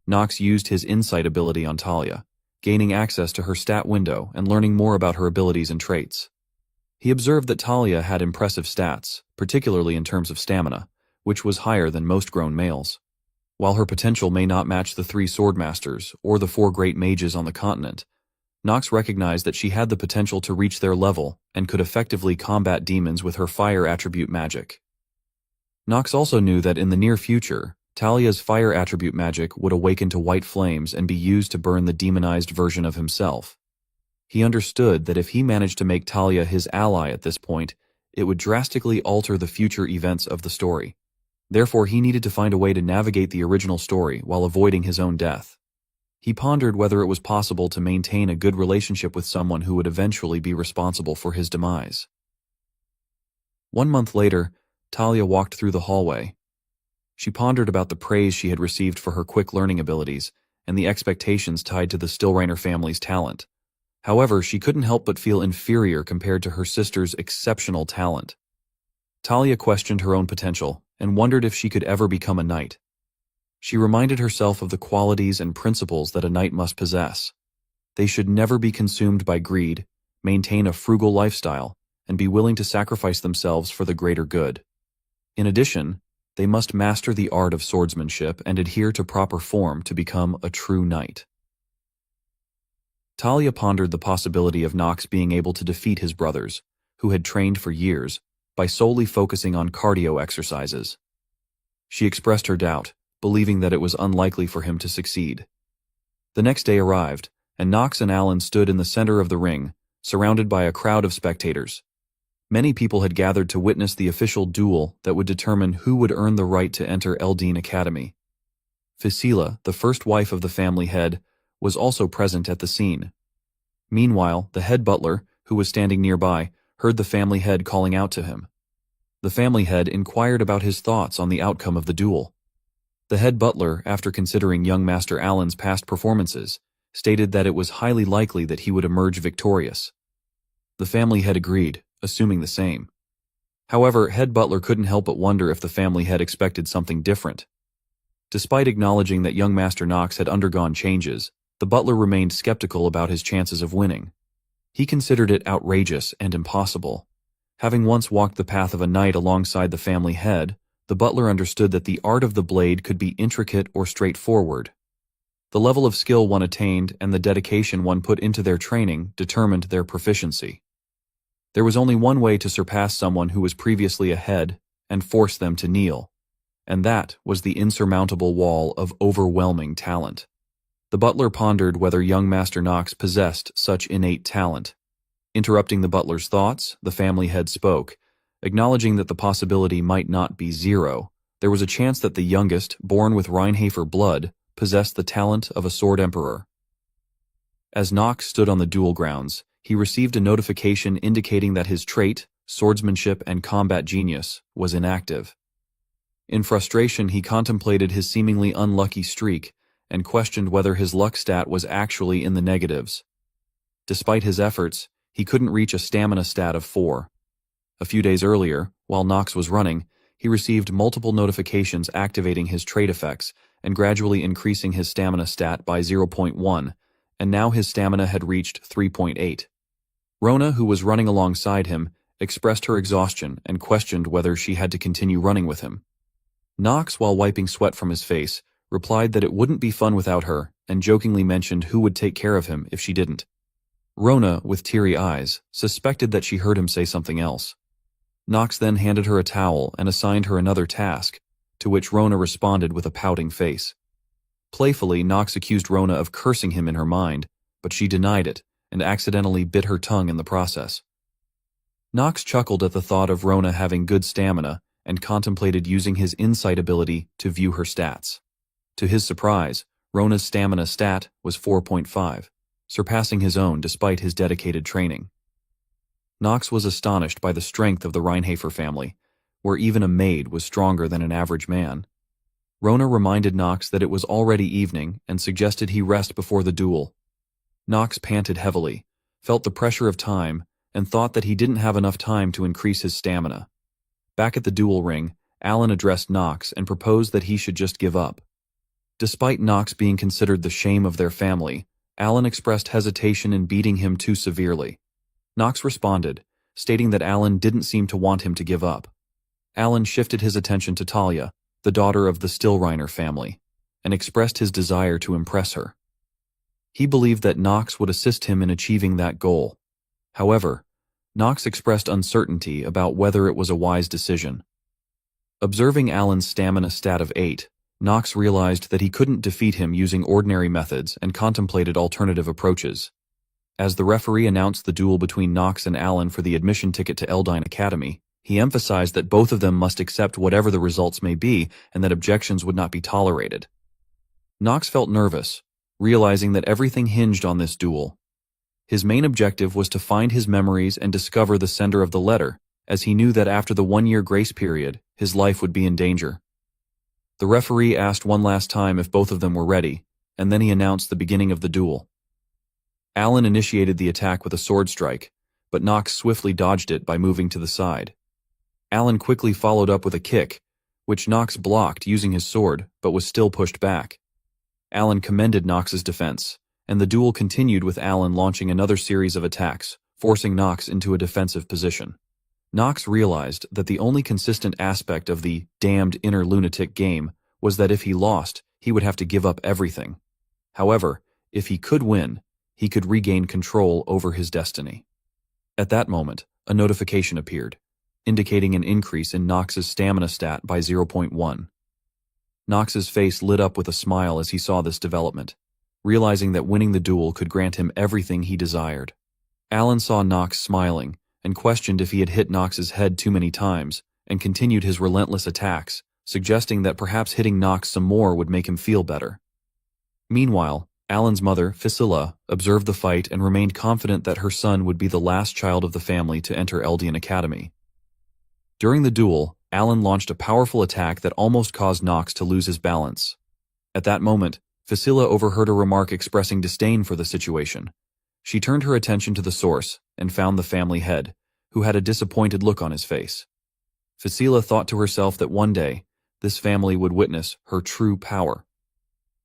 Nox used his insight ability on Talia, gaining access to her stat window and learning more about her abilities and traits. He observed that Talia had impressive stats, particularly in terms of stamina, which was higher than most grown males. While her potential may not match the 3 swordmasters or the 4 great mages on the continent, Nox recognized that she had the potential to reach their level and could effectively combat demons with her fire attribute magic. Nox also knew that in the near future, Talia's fire attribute magic would awaken to white flames and be used to burn the demonized version of himself. He understood that if he managed to make Talia his ally at this point, it would drastically alter the future events of the story. Therefore, he needed to find a way to navigate the original story while avoiding his own death. He pondered whether it was possible to maintain a good relationship with someone who would eventually be responsible for his demise. 1 month later, Talia walked through the hallway. She pondered about the praise she had received for her quick learning abilities and the expectations tied to the Stillreiner family's talent. However, she couldn't help but feel inferior compared to her sister's exceptional talent. Talia questioned her own potential and wondered if she could ever become a knight. She reminded herself of the qualities and principles that a knight must possess. They should never be consumed by greed, maintain a frugal lifestyle, and be willing to sacrifice themselves for the greater good. In addition, they must master the art of swordsmanship and adhere to proper form to become a true knight. Talia pondered the possibility of Nox being able to defeat his brothers, who had trained for years, by solely focusing on cardio exercises. She expressed her doubt, believing that it was unlikely for him to succeed. The next day arrived, and Nox and Alan stood in the center of the ring, surrounded by a crowd of spectators. Many people had gathered to witness the official duel that would determine who would earn the right to enter Eldine Academy. Ficila, the first wife of the family head, was also present at the scene. Meanwhile, the head butler, who was standing nearby, heard the family head calling out to him. The family head inquired about his thoughts on the outcome of the duel. The head butler, after considering young Master Alan's past performances, stated that it was highly likely that he would emerge victorious. The family head agreed, assuming the same. However, head butler couldn't help but wonder if the family head expected something different. Despite acknowledging that young Master Nox had undergone changes, the butler remained skeptical about his chances of winning. He considered it outrageous and impossible. Having once walked the path of a knight alongside the family head, the butler understood that the art of the blade could be intricate or straightforward. The level of skill one attained and the dedication one put into their training determined their proficiency. There was only one way to surpass someone who was previously ahead and force them to kneel, and that was the insurmountable wall of overwhelming talent. The butler pondered whether young Master Nox possessed such innate talent. Interrupting the butler's thoughts, the family head spoke, acknowledging that the possibility might not be zero. There was a chance that the youngest, born with Reinhafer blood, possessed the talent of a sword emperor. As Nox stood on the duel grounds, he received a notification indicating that his trait, swordsmanship and combat genius, was inactive. In frustration, he contemplated his seemingly unlucky streak and questioned whether his luck stat was actually in the negatives. Despite his efforts, he couldn't reach a stamina stat of 4. A few days earlier, while Nox was running, he received multiple notifications activating his trait effects and gradually increasing his stamina stat by 0.1, and now his stamina had reached 3.8. Rona, who was running alongside him, expressed her exhaustion and questioned whether she had to continue running with him. Nox, while wiping sweat from his face, replied that it wouldn't be fun without her and jokingly mentioned who would take care of him if she didn't. Rona, with teary eyes, suspected that she heard him say something else. Nox then handed her a towel and assigned her another task, to which Rona responded with a pouting face. Playfully, Nox accused Rona of cursing him in her mind, but she denied it and accidentally bit her tongue in the process. Nox chuckled at the thought of Rona having good stamina and contemplated using his insight ability to view her stats. To his surprise, Rona's stamina stat was 4.5, surpassing his own despite his dedicated training. Nox was astonished by the strength of the Reinhafer family, where even a maid was stronger than an average man. Rona reminded Nox that it was already evening and suggested he rest before the duel. Nox panted heavily, felt the pressure of time, and thought that he didn't have enough time to increase his stamina. Back at the duel ring, Alan addressed Nox and proposed that he should just give up. Despite Nox being considered the shame of their family, Alan expressed hesitation in beating him too severely. Nox responded, stating that Alan didn't seem to want him to give up. Alan shifted his attention to Talia, the daughter of the Stillreiner family, and expressed his desire to impress her. He believed that Nox would assist him in achieving that goal. However, Nox expressed uncertainty about whether it was a wise decision. Observing Alan's stamina stat of 8, Nox realized that he couldn't defeat him using ordinary methods and contemplated alternative approaches. As the referee announced the duel between Nox and Alan for the admission ticket to Eldine Academy, he emphasized that both of them must accept whatever the results may be and that objections would not be tolerated. Nox felt nervous, realizing that everything hinged on this duel. His main objective was to find his memories and discover the sender of the letter, as he knew that after the 1-year grace period, his life would be in danger. The referee asked one last time if both of them were ready, and then he announced the beginning of the duel. Alan initiated the attack with a sword strike, but Nox swiftly dodged it by moving to the side. Alan quickly followed up with a kick, which Nox blocked using his sword, but was still pushed back. Alan commended Nox's defense, and the duel continued with Alan launching another series of attacks, forcing Nox into a defensive position. Nox realized that the only consistent aspect of the damned inner lunatic game was that if he lost, he would have to give up everything. However, if he could win, he could regain control over his destiny. At that moment, a notification appeared, indicating an increase in Nox's stamina stat by 0.1. Nox's face lit up with a smile as he saw this development, realizing that winning the duel could grant him everything he desired. Alan saw Nox smiling and questioned if he had hit Nox's head too many times, and continued his relentless attacks, suggesting that perhaps hitting Nox some more would make him feel better. Meanwhile, Alan's mother, Faecilla, observed the fight and remained confident that her son would be the last child of the family to enter Eldine Academy. During the duel, Alan launched a powerful attack that almost caused Nox to lose his balance. At that moment, Faecilla overheard a remark expressing disdain for the situation. She turned her attention to the source and found the family head, who had a disappointed look on his face. Faecilla thought to herself that one day, this family would witness her true power.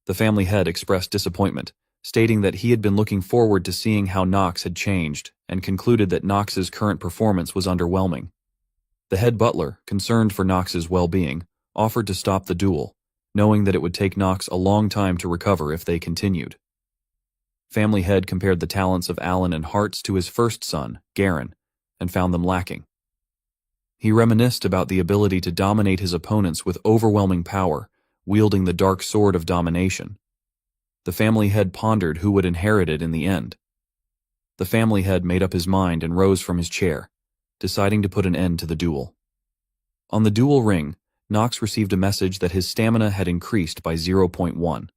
The family head expressed disappointment, stating that he had been looking forward to seeing how Nox had changed, and concluded that Nox's current performance was underwhelming. The head butler, concerned for Nox's well-being, offered to stop the duel, knowing that it would take Nox a long time to recover if they continued. Family head compared the talents of Alan and Hartz to his first son, Garen, and found them lacking. He reminisced about the ability to dominate his opponents with overwhelming power, wielding the dark sword of domination. The family head pondered who would inherit it in the end. The family head made up his mind and rose from his chair, deciding to put an end to the duel. On the duel ring, Nox received a message that his stamina had increased by 0.1,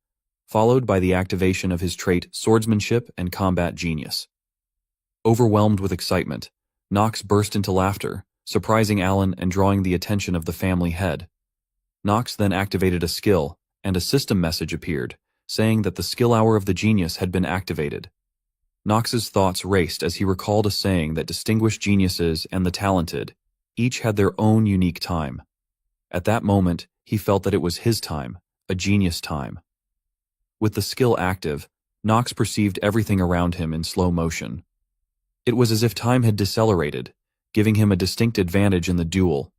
followed by the activation of his trait Swordsmanship and Combat Genius. Overwhelmed with excitement, Nox burst into laughter, surprising Alan and drawing the attention of the family head. Nox then activated a skill, and a system message appeared, saying that the skill hour of the genius had been activated. Nox's thoughts raced as he recalled a saying that distinguished geniuses and the talented each had their own unique time. At that moment, he felt that it was his time, a genius time. With the skill active, Nox perceived everything around him in slow motion. It was as if time had decelerated, giving him a distinct advantage in the duel.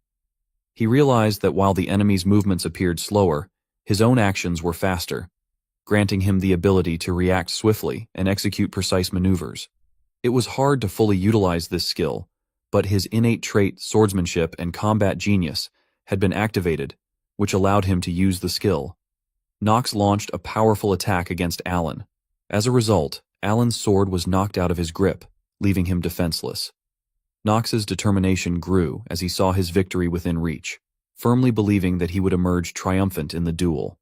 He realized that while the enemy's movements appeared slower, his own actions were faster, granting him the ability to react swiftly and execute precise maneuvers. It was hard to fully utilize this skill, but his innate trait Swordsmanship and Combat Genius had been activated, which allowed him to use the skill. Nox launched a powerful attack against Alan. As a result, Alan's sword was knocked out of his grip, leaving him defenseless. Nox's determination grew as he saw his victory within reach, firmly believing that he would emerge triumphant in the duel.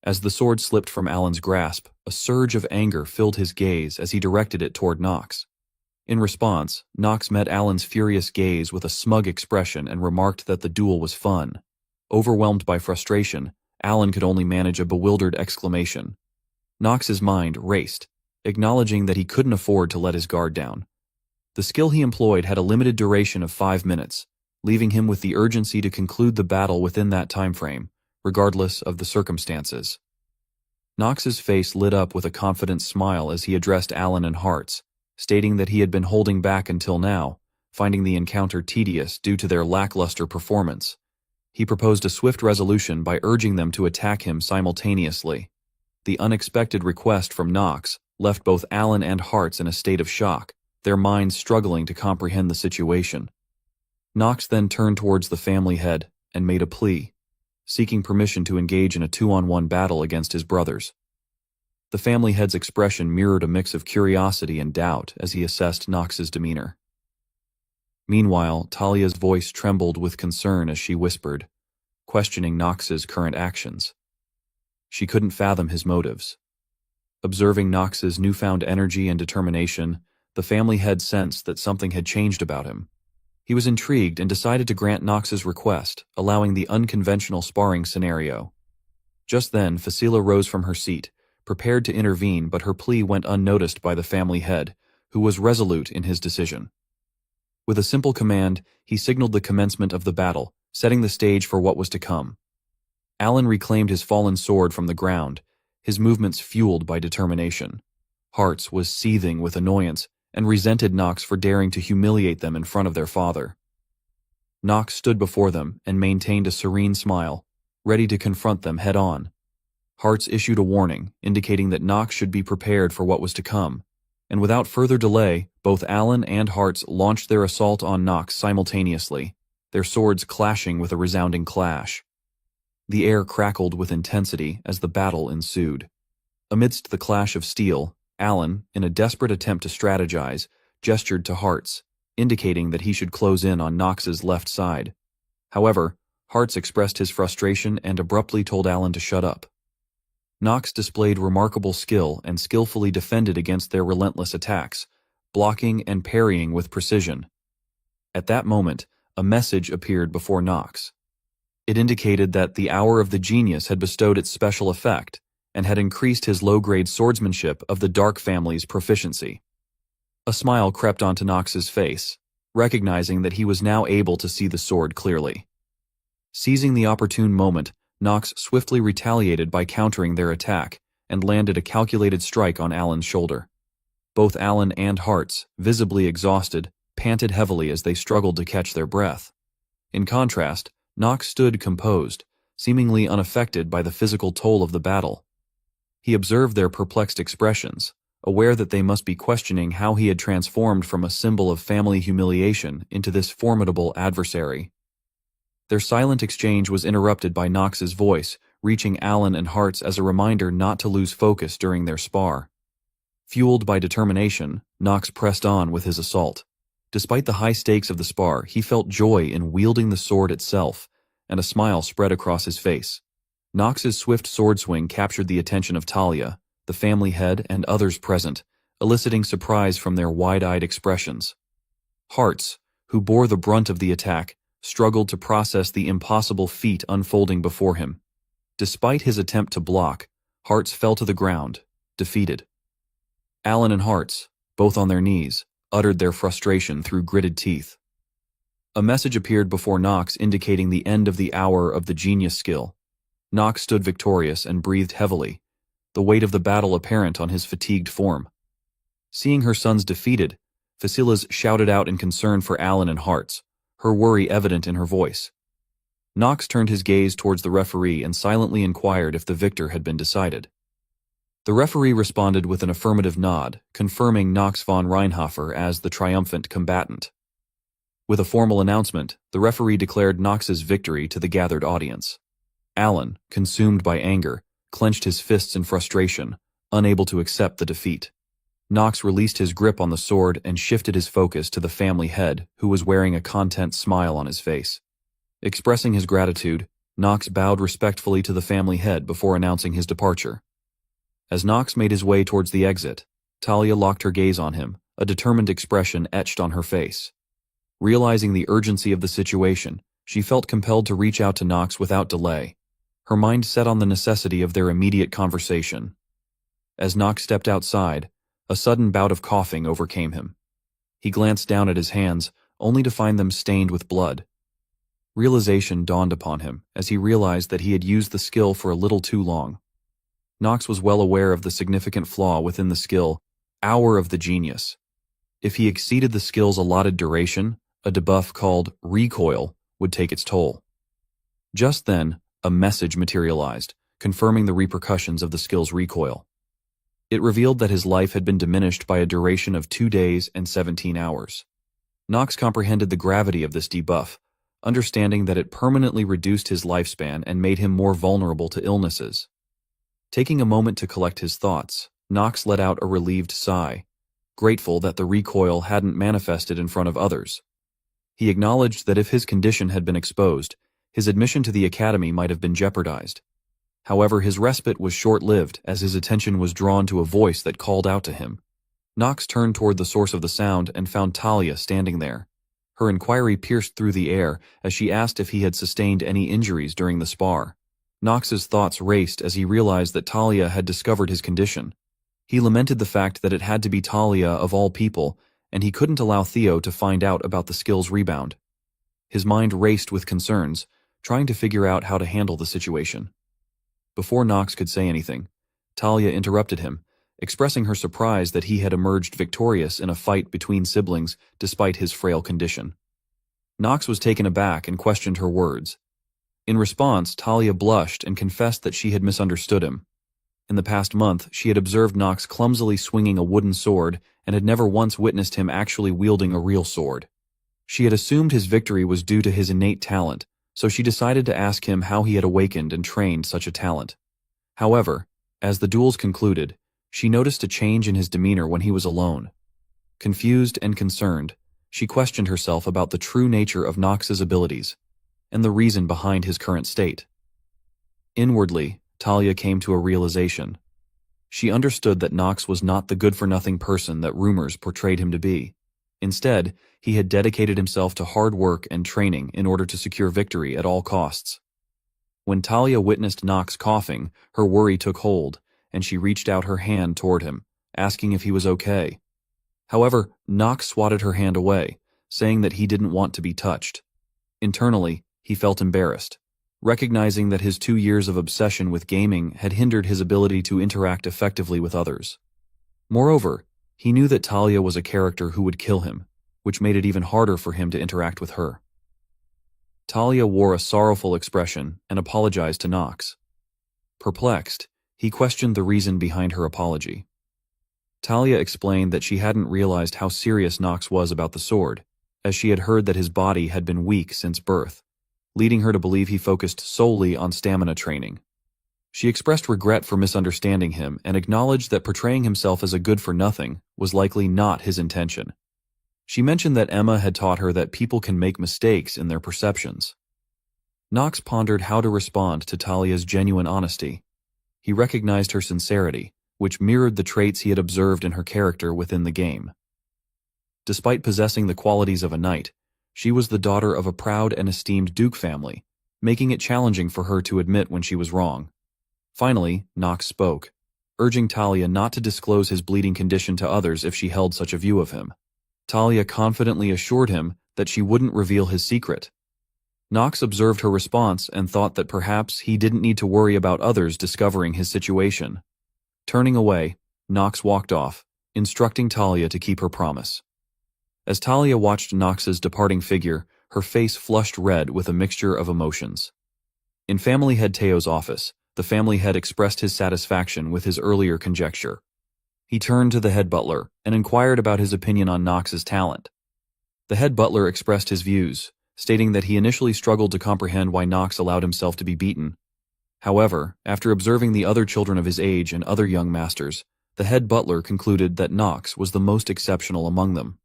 As the sword slipped from Alan's grasp, a surge of anger filled his gaze as he directed it toward Nox. In response, Nox met Alan's furious gaze with a smug expression and remarked that the duel was fun. Overwhelmed by frustration, Alan could only manage a bewildered exclamation. Nox's mind raced, acknowledging that he couldn't afford to let his guard down. The skill he employed had a limited duration of 5 minutes, leaving him with the urgency to conclude the battle within that time frame, regardless of the circumstances. Nox's face lit up with a confident smile as he addressed Alan and Hartz, stating that he had been holding back until now, finding the encounter tedious due to their lackluster performance. He proposed a swift resolution by urging them to attack him simultaneously. The unexpected request from Nox left both Alan and Hartz in a state of shock, their minds struggling to comprehend the situation. Knox then turned towards the family head and made a plea, seeking permission to engage in a 2-on-1 battle against his brothers. The family head's expression mirrored a mix of curiosity and doubt as he assessed Knox's demeanor. Meanwhile, Talia's voice trembled with concern as she whispered, questioning Knox's current actions. She couldn't fathom his motives. Observing Knox's newfound energy and determination, the family head sensed that something had changed about him. He was intrigued and decided to grant Knox's request, allowing the unconventional sparring scenario. Just then, Fasila rose from her seat, prepared to intervene, but her plea went unnoticed by the family head, who was resolute in his decision. With a simple command, he signaled the commencement of the battle, setting the stage for what was to come. Alan reclaimed his fallen sword from the ground, his movements fueled by determination. Hartz was seething with annoyance and resented Knox for daring to humiliate them in front of their father. Knox stood before them and maintained a serene smile, ready to confront them head-on. Hartz issued a warning, indicating that Knox should be prepared for what was to come, and without further delay, both Alan and Hartz launched their assault on Knox simultaneously, their swords clashing with a resounding clash. The air crackled with intensity as the battle ensued. Amidst the clash of steel, Alan, in a desperate attempt to strategize, gestured to Hartz, indicating that he should close in on Knox's left side. However, Hartz expressed his frustration and abruptly told Alan to shut up. Knox displayed remarkable skill and skillfully defended against their relentless attacks, blocking and parrying with precision. At that moment, a message appeared before Knox. It indicated that the hour of the genius had bestowed its special effect, and had increased his low-grade swordsmanship of the Dark family's proficiency. A smile crept onto Knox's face, recognizing that he was now able to see the sword clearly. Seizing the opportune moment, Knox swiftly retaliated by countering their attack, and landed a calculated strike on Alan's shoulder. Both Alan and Hartz, visibly exhausted, panted heavily as they struggled to catch their breath. In contrast, Knox stood composed, seemingly unaffected by the physical toll of the battle. He observed their perplexed expressions, aware that they must be questioning how he had transformed from a symbol of family humiliation into this formidable adversary. Their silent exchange was interrupted by Knox's voice, reaching Alan and Hartz as a reminder not to lose focus during their spar. Fueled by determination, Knox pressed on with his assault. Despite the high stakes of the spar, he felt joy in wielding the sword itself, and a smile spread across his face. Knox's swift sword swing captured the attention of Talia, the family head, and others present, eliciting surprise from their wide-eyed expressions. Hartz, who bore the brunt of the attack, struggled to process the impossible feat unfolding before him. Despite his attempt to block, Hartz fell to the ground, defeated. Alan and Hartz, both on their knees, uttered their frustration through gritted teeth. A message appeared before Knox indicating the end of the hour of the genius skill. Knox stood victorious and breathed heavily, the weight of the battle apparent on his fatigued form. Seeing her sons defeated, Fasilas shouted out in concern for Alan and Hartz, her worry evident in her voice. Knox turned his gaze towards the referee and silently inquired if the victor had been decided. The referee responded with an affirmative nod, confirming Knox von Reinhofer as the triumphant combatant. With a formal announcement, the referee declared Knox's victory to the gathered audience. Alan, consumed by anger, clenched his fists in frustration, unable to accept the defeat. Knox released his grip on the sword and shifted his focus to the family head, who was wearing a content smile on his face. Expressing his gratitude, Knox bowed respectfully to the family head before announcing his departure. As Knox made his way towards the exit, Talia locked her gaze on him, a determined expression etched on her face. Realizing the urgency of the situation, she felt compelled to reach out to Knox without delay, her mind set on the necessity of their immediate conversation. As Knox stepped outside, a sudden bout of coughing overcame him. He glanced down at his hands, only to find them stained with blood. Realization dawned upon him as he realized that he had used the skill for a little too long. Knox was well aware of the significant flaw within the skill, Hour of the Genius. If he exceeded the skill's allotted duration, a debuff called Recoil would take its toll. Just then, a message materialized, confirming the repercussions of the skill's recoil. It revealed that his life had been diminished by a duration of 2 days and 17 hours. Knox comprehended the gravity of this debuff, understanding that it permanently reduced his lifespan and made him more vulnerable to illnesses. Taking a moment to collect his thoughts, Knox let out a relieved sigh, grateful that the recoil hadn't manifested in front of others. He acknowledged that if his condition had been exposed, his admission to the academy might have been jeopardized. However, his respite was short-lived as his attention was drawn to a voice that called out to him. Knox turned toward the source of the sound and found Talia standing there. Her inquiry pierced through the air as she asked if he had sustained any injuries during the spar. Knox's thoughts raced as he realized that Talia had discovered his condition. He lamented the fact that it had to be Talia of all people, and he couldn't allow Theo to find out about the skill's rebound. His mind raced with concerns, trying to figure out how to handle the situation. Before Knox could say anything, Talia interrupted him, expressing her surprise that he had emerged victorious in a fight between siblings despite his frail condition. Knox was taken aback and questioned her words. In response, Talia blushed and confessed that she had misunderstood him. In the past month, she had observed Knox clumsily swinging a wooden sword and had never once witnessed him actually wielding a real sword. She had assumed his victory was due to his innate talent, so she decided to ask him how he had awakened and trained such a talent. However, as the duels concluded, she noticed a change in his demeanor when he was alone. Confused and concerned, she questioned herself about the true nature of Knox's abilities and the reason behind his current state. Inwardly, Talia came to a realization. She understood that Knox was not the good-for-nothing person that rumors portrayed him to be. Instead, he had dedicated himself to hard work and training in order to secure victory at all costs. When Talia witnessed Knox coughing, her worry took hold, and she reached out her hand toward him, asking if he was okay. However, Knox swatted her hand away, saying that he didn't want to be touched. Internally, he felt embarrassed, recognizing that his 2 years of obsession with gaming had hindered his ability to interact effectively with others. Moreover, he knew that Talia was a character who would kill him, which made it even harder for him to interact with her. Talia wore a sorrowful expression and apologized to Knox. Perplexed, he questioned the reason behind her apology. Talia explained that she hadn't realized how serious Knox was about the sword, as she had heard that his body had been weak since birth, leading her to believe he focused solely on stamina training. She expressed regret for misunderstanding him and acknowledged that portraying himself as a good-for-nothing was likely not his intention. She mentioned that Emma had taught her that people can make mistakes in their perceptions. Knox pondered how to respond to Talia's genuine honesty. He recognized her sincerity, which mirrored the traits he had observed in her character within the game. Despite possessing the qualities of a knight, she was the daughter of a proud and esteemed duke family, making it challenging for her to admit when she was wrong. Finally, Knox spoke, urging Talia not to disclose his bleeding condition to others if she held such a view of him. Talia confidently assured him that she wouldn't reveal his secret. Knox observed her response and thought that perhaps he didn't need to worry about others discovering his situation. Turning away, Knox walked off, instructing Talia to keep her promise. As Talia watched Knox's departing figure, her face flushed red with a mixture of emotions. In family head Teo's office, the family head expressed his satisfaction with his earlier conjecture. He turned to the head butler and inquired about his opinion on Knox's talent. The head butler expressed his views, stating that he initially struggled to comprehend why Knox allowed himself to be beaten. However, after observing the other children of his age and other young masters, the head butler concluded that Knox was the most exceptional among them.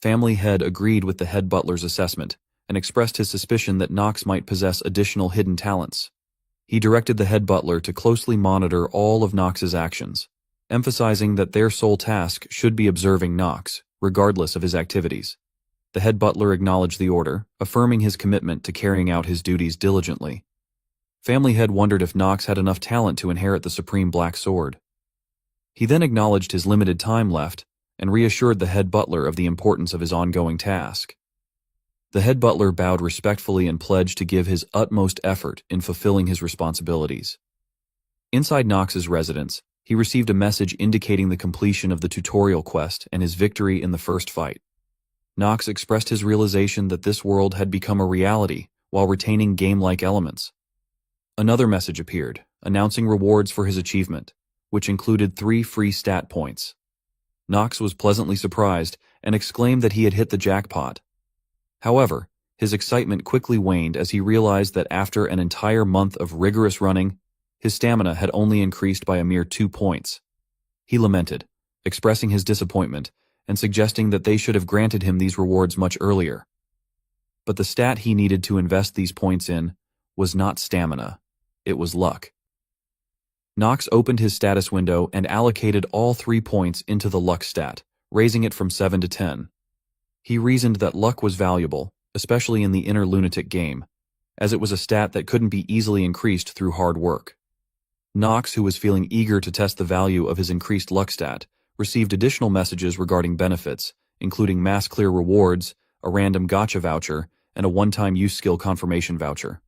Family head agreed with the head butler's assessment and expressed his suspicion that Knox might possess additional hidden talents. He directed the head butler to closely monitor all of Knox's actions, emphasizing that their sole task should be observing Knox, regardless of his activities. The head butler acknowledged the order, affirming his commitment to carrying out his duties diligently. Family head wondered if Knox had enough talent to inherit the supreme black sword. He then acknowledged his limited time left and reassured the head butler of the importance of his ongoing task. The head butler bowed respectfully and pledged to give his utmost effort in fulfilling his responsibilities. Inside Knox's residence, he received a message indicating the completion of the tutorial quest and his victory in the first fight. Knox expressed his realization that this world had become a reality while retaining game-like elements. Another message appeared, announcing rewards for his achievement, which included 3 free stat points. Knox was pleasantly surprised and exclaimed that he had hit the jackpot. However, his excitement quickly waned as he realized that after an entire month of rigorous running, his stamina had only increased by a mere 2 points. He lamented, expressing his disappointment and suggesting that they should have granted him these rewards much earlier. But the stat he needed to invest these points in was not stamina, it was luck. Knox opened his status window and allocated all 3 points into the luck stat, raising it from 7 to 10. He reasoned that luck was valuable, especially in the inner lunatic game, as it was a stat that couldn't be easily increased through hard work. Knox, who was feeling eager to test the value of his increased luck stat, received additional messages regarding benefits, including mass clear rewards, a random gacha voucher, and a one-time use skill confirmation voucher.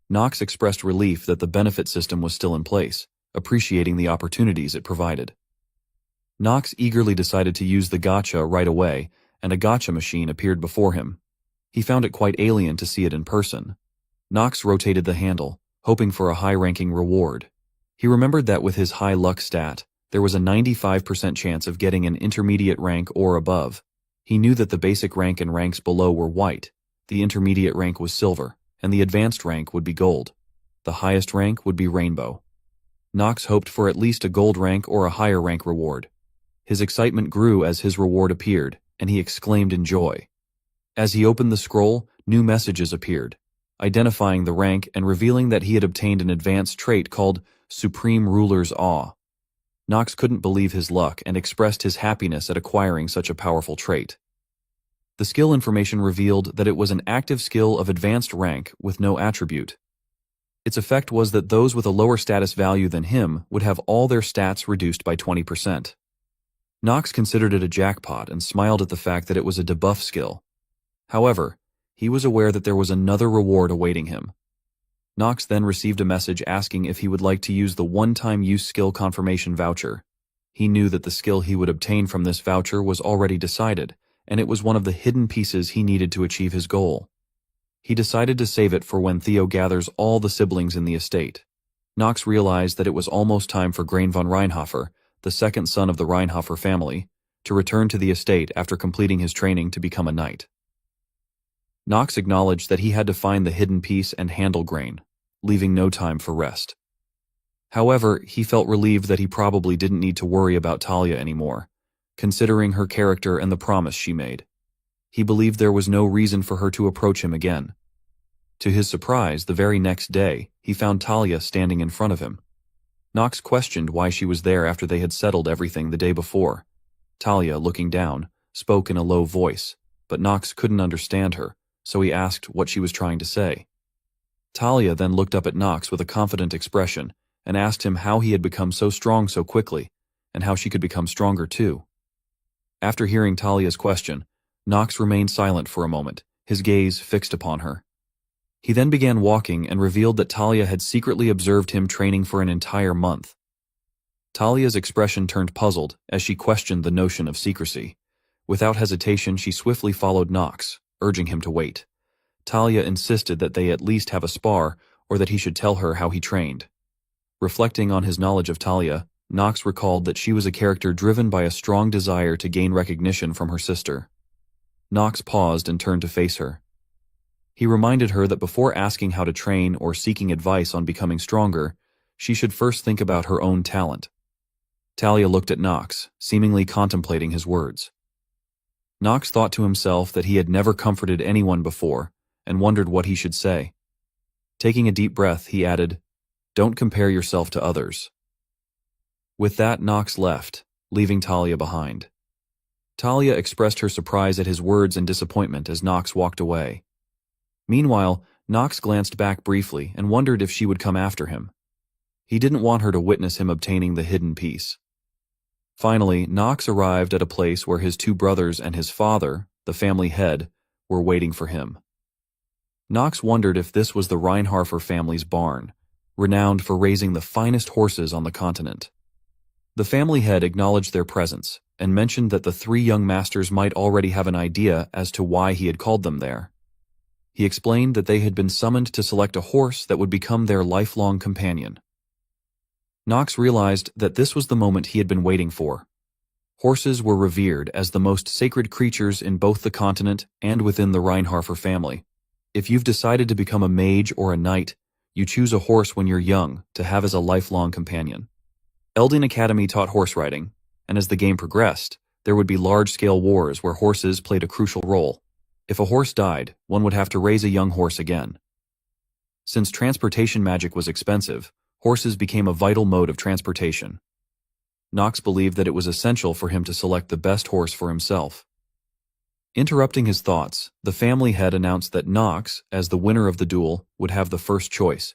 Knox expressed relief that the benefit system was still in place, appreciating the opportunities it provided. Knox eagerly decided to use the gacha right away, and a gacha machine appeared before him. He found it quite alien to see it in person. Knox rotated the handle, hoping for a high-ranking reward. He remembered that with his high luck stat, there was a 95% chance of getting an intermediate rank or above. He knew that the basic rank and ranks below were white, the intermediate rank was silver, and the advanced rank would be gold. The highest rank would be rainbow. Knox hoped for at least a gold rank or a higher rank reward. His excitement grew as his reward appeared, and he exclaimed in joy. As he opened the scroll, new messages appeared, identifying the rank and revealing that he had obtained an advanced trait called Supreme Ruler's Awe. Knox couldn't believe his luck and expressed his happiness at acquiring such a powerful trait. The skill information revealed that it was an active skill of advanced rank with no attribute. Its effect was that those with a lower status value than him would have all their stats reduced by 20%. Knox considered it a jackpot and smiled at the fact that it was a debuff skill. However, he was aware that there was another reward awaiting him. Knox then received a message asking if he would like to use the one-time use skill confirmation voucher. He knew that the skill he would obtain from this voucher was already decided, and it was one of the hidden pieces he needed to achieve his goal. He decided to save it for when Theo gathers all the siblings in the estate. Knox realized that it was almost time for Grain von Reinhofer, the second son of the Reinhofer family, to return to the estate after completing his training to become a knight. Knox acknowledged that he had to find the hidden piece and handle Grain, leaving no time for rest. However, he felt relieved that he probably didn't need to worry about Talia anymore, considering her character and the promise she made. He believed there was no reason for her to approach him again. To his surprise, the very next day, he found Talia standing in front of him. Knox questioned why she was there after they had settled everything the day before. Talia, looking down, spoke in a low voice, but Knox couldn't understand her, so he asked what she was trying to say. Talia then looked up at Knox with a confident expression and asked him how he had become so strong so quickly, and how she could become stronger too. After hearing Talia's question, Knox remained silent for a moment, his gaze fixed upon her. He then began walking and revealed that Talia had secretly observed him training for an entire month. Talia's expression turned puzzled as she questioned the notion of secrecy. Without hesitation, she swiftly followed Knox, urging him to wait. Talia insisted that they at least have a spar, or that he should tell her how he trained. Reflecting on his knowledge of Talia, Knox recalled that she was a character driven by a strong desire to gain recognition from her sister. Knox paused and turned to face her. He reminded her that before asking how to train or seeking advice on becoming stronger, she should first think about her own talent. Talia looked at Knox, seemingly contemplating his words. Knox thought to himself that he had never comforted anyone before, and wondered what he should say. Taking a deep breath, he added, "Don't compare yourself to others." With that, Knox left, leaving Talia behind. Talia expressed her surprise at his words and disappointment as Knox walked away. Meanwhile, Knox glanced back briefly and wondered if she would come after him. He didn't want her to witness him obtaining the hidden piece. Finally, Knox arrived at a place where his two brothers and his father, the family head, were waiting for him. Knox wondered if this was the Reinharfer family's barn, renowned for raising the finest horses on the continent. The family head acknowledged their presence and mentioned that the three young masters might already have an idea as to why he had called them there. He explained that they had been summoned to select a horse that would become their lifelong companion. Knox realized that this was the moment he had been waiting for. Horses were revered as the most sacred creatures in both the continent and within the Reinharfer family. If you've decided to become a mage or a knight, you choose a horse when you're young to have as a lifelong companion. Eldin Academy taught horse riding, and as the game progressed, there would be large-scale wars where horses played a crucial role. If a horse died, one would have to raise a young horse again. Since transportation magic was expensive, horses became a vital mode of transportation. Knox believed that it was essential for him to select the best horse for himself. Interrupting his thoughts, the family head announced that Knox, as the winner of the duel, would have the first choice.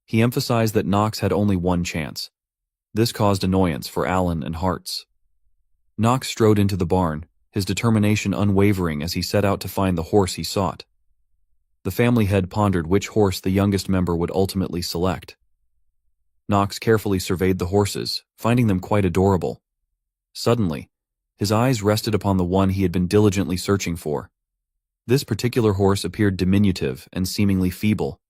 He emphasized that Knox had only one chance. This caused annoyance for Alan and Hartz. Knox strode into the barn, his determination unwavering as he set out to find the horse he sought. The family head pondered which horse the youngest member would ultimately select. Knox carefully surveyed the horses, finding them quite adorable. Suddenly, his eyes rested upon the one he had been diligently searching for. This particular horse appeared diminutive and seemingly feeble.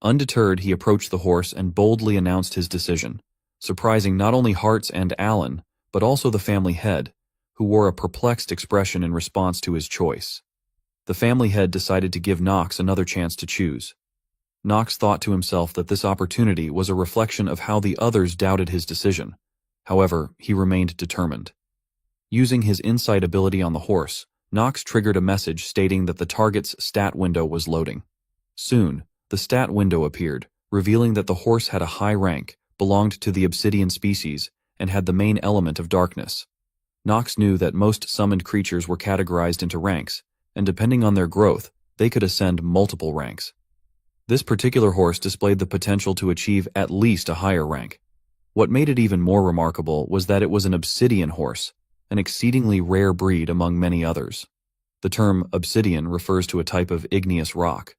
Undeterred, he approached the horse and boldly announced his decision, surprising not only Hartz and Alan, but also the family head, who wore a perplexed expression in response to his choice. The family head decided to give Knox another chance to choose. Knox thought to himself that this opportunity was a reflection of how the others doubted his decision. However, he remained determined. Using his insight ability on the horse, Knox triggered a message stating that the target's stat window was loading. Soon, the stat window appeared, revealing that the horse had a high rank, belonged to the obsidian species, and had the main element of darkness. Knox knew that most summoned creatures were categorized into ranks, and depending on their growth, they could ascend multiple ranks. This particular horse displayed the potential to achieve at least a higher rank. What made it even more remarkable was that it was an obsidian horse, an exceedingly rare breed among many others. The term obsidian refers to a type of igneous rock.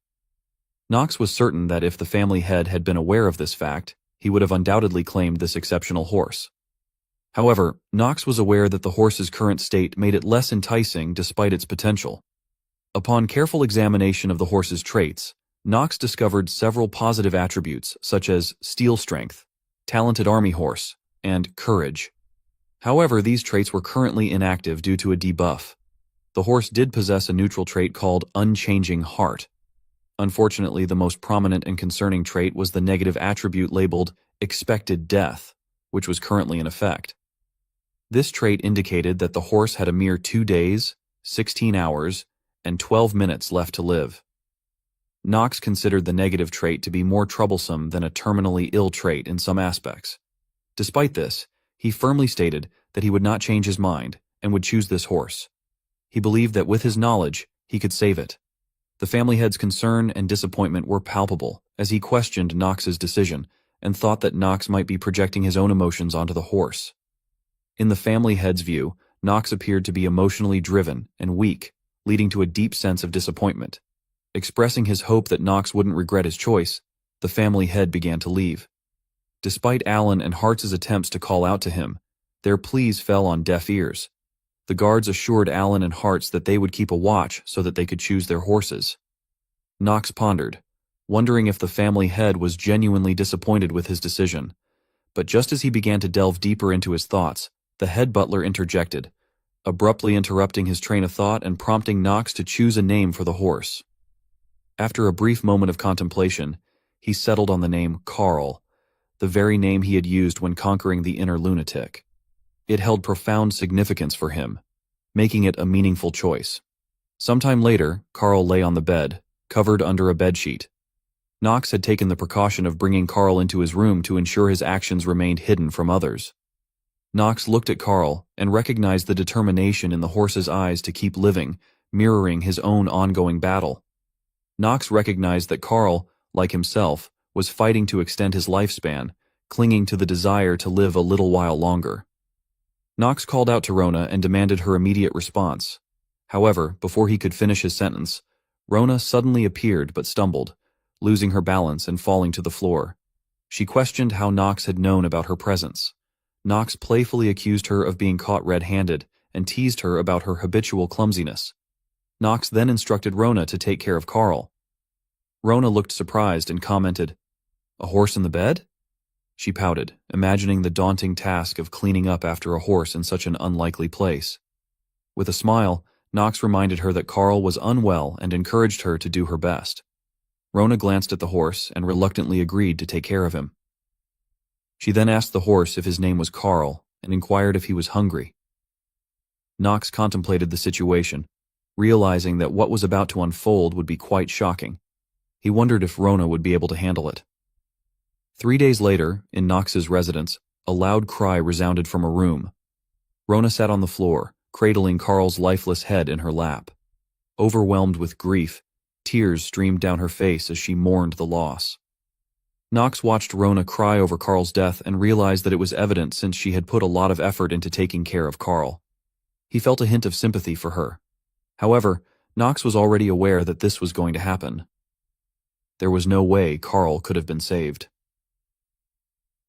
Knox was certain that if the family head had been aware of this fact, he would have undoubtedly claimed this exceptional horse. However, Knox was aware that the horse's current state made it less enticing despite its potential. Upon careful examination of the horse's traits, Knox discovered several positive attributes such as steel strength, talented army horse, and courage. However, these traits were currently inactive due to a debuff. The horse did possess a neutral trait called unchanging heart. Unfortunately, the most prominent and concerning trait was the negative attribute labeled expected death, which was currently in effect. This trait indicated that the horse had a mere 2 days, 16 hours, and 12 minutes left to live. Knox considered the negative trait to be more troublesome than a terminally ill trait in some aspects. Despite this, he firmly stated that he would not change his mind and would choose this horse. He believed that with his knowledge, he could save it. The family head's concern and disappointment were palpable as he questioned Knox's decision and thought that Knox might be projecting his own emotions onto the horse. In the family head's view, Knox appeared to be emotionally driven and weak, leading to a deep sense of disappointment. Expressing his hope that Knox wouldn't regret his choice, the family head began to leave. Despite Alan and Hartz's attempts to call out to him, their pleas fell on deaf ears. The guards assured Alan and Hartz that they would keep a watch so that they could choose their horses. Knox pondered, wondering if the family head was genuinely disappointed with his decision. But just as he began to delve deeper into his thoughts, the head butler interjected, abruptly interrupting his train of thought and prompting Knox to choose a name for the horse. After a brief moment of contemplation, he settled on the name Carl, the very name he had used when conquering the inner lunatic. It held profound significance for him, making it a meaningful choice. Sometime later, Carl lay on the bed, covered under a bedsheet. Knox had taken the precaution of bringing Carl into his room to ensure his actions remained hidden from others. Knox looked at Carl and recognized the determination in the horse's eyes to keep living, mirroring his own ongoing battle. Knox recognized that Carl, like himself, was fighting to extend his lifespan, clinging to the desire to live a little while longer. Knox called out to Rona and demanded her immediate response. However, before he could finish his sentence, Rona suddenly appeared but stumbled, losing her balance and falling to the floor. She questioned how Knox had known about her presence. Knox playfully accused her of being caught red-handed and teased her about her habitual clumsiness. Knox then instructed Rona to take care of Carl. Rona looked surprised and commented, "A horse in the bed?" She pouted, imagining the daunting task of cleaning up after a horse in such an unlikely place. With a smile, Knox reminded her that Carl was unwell and encouraged her to do her best. Rona glanced at the horse and reluctantly agreed to take care of him. She then asked the horse if his name was Carl and inquired if he was hungry. Knox contemplated the situation, realizing that what was about to unfold would be quite shocking. He wondered if Rona would be able to handle it. 3 days later, in Knox's residence, a loud cry resounded from a room. Rona sat on the floor, cradling Carl's lifeless head in her lap. Overwhelmed with grief, tears streamed down her face as she mourned the loss. Knox watched Rona cry over Carl's death and realized that it was evident since she had put a lot of effort into taking care of Carl. He felt a hint of sympathy for her. However, Knox was already aware that this was going to happen. There was no way Carl could have been saved.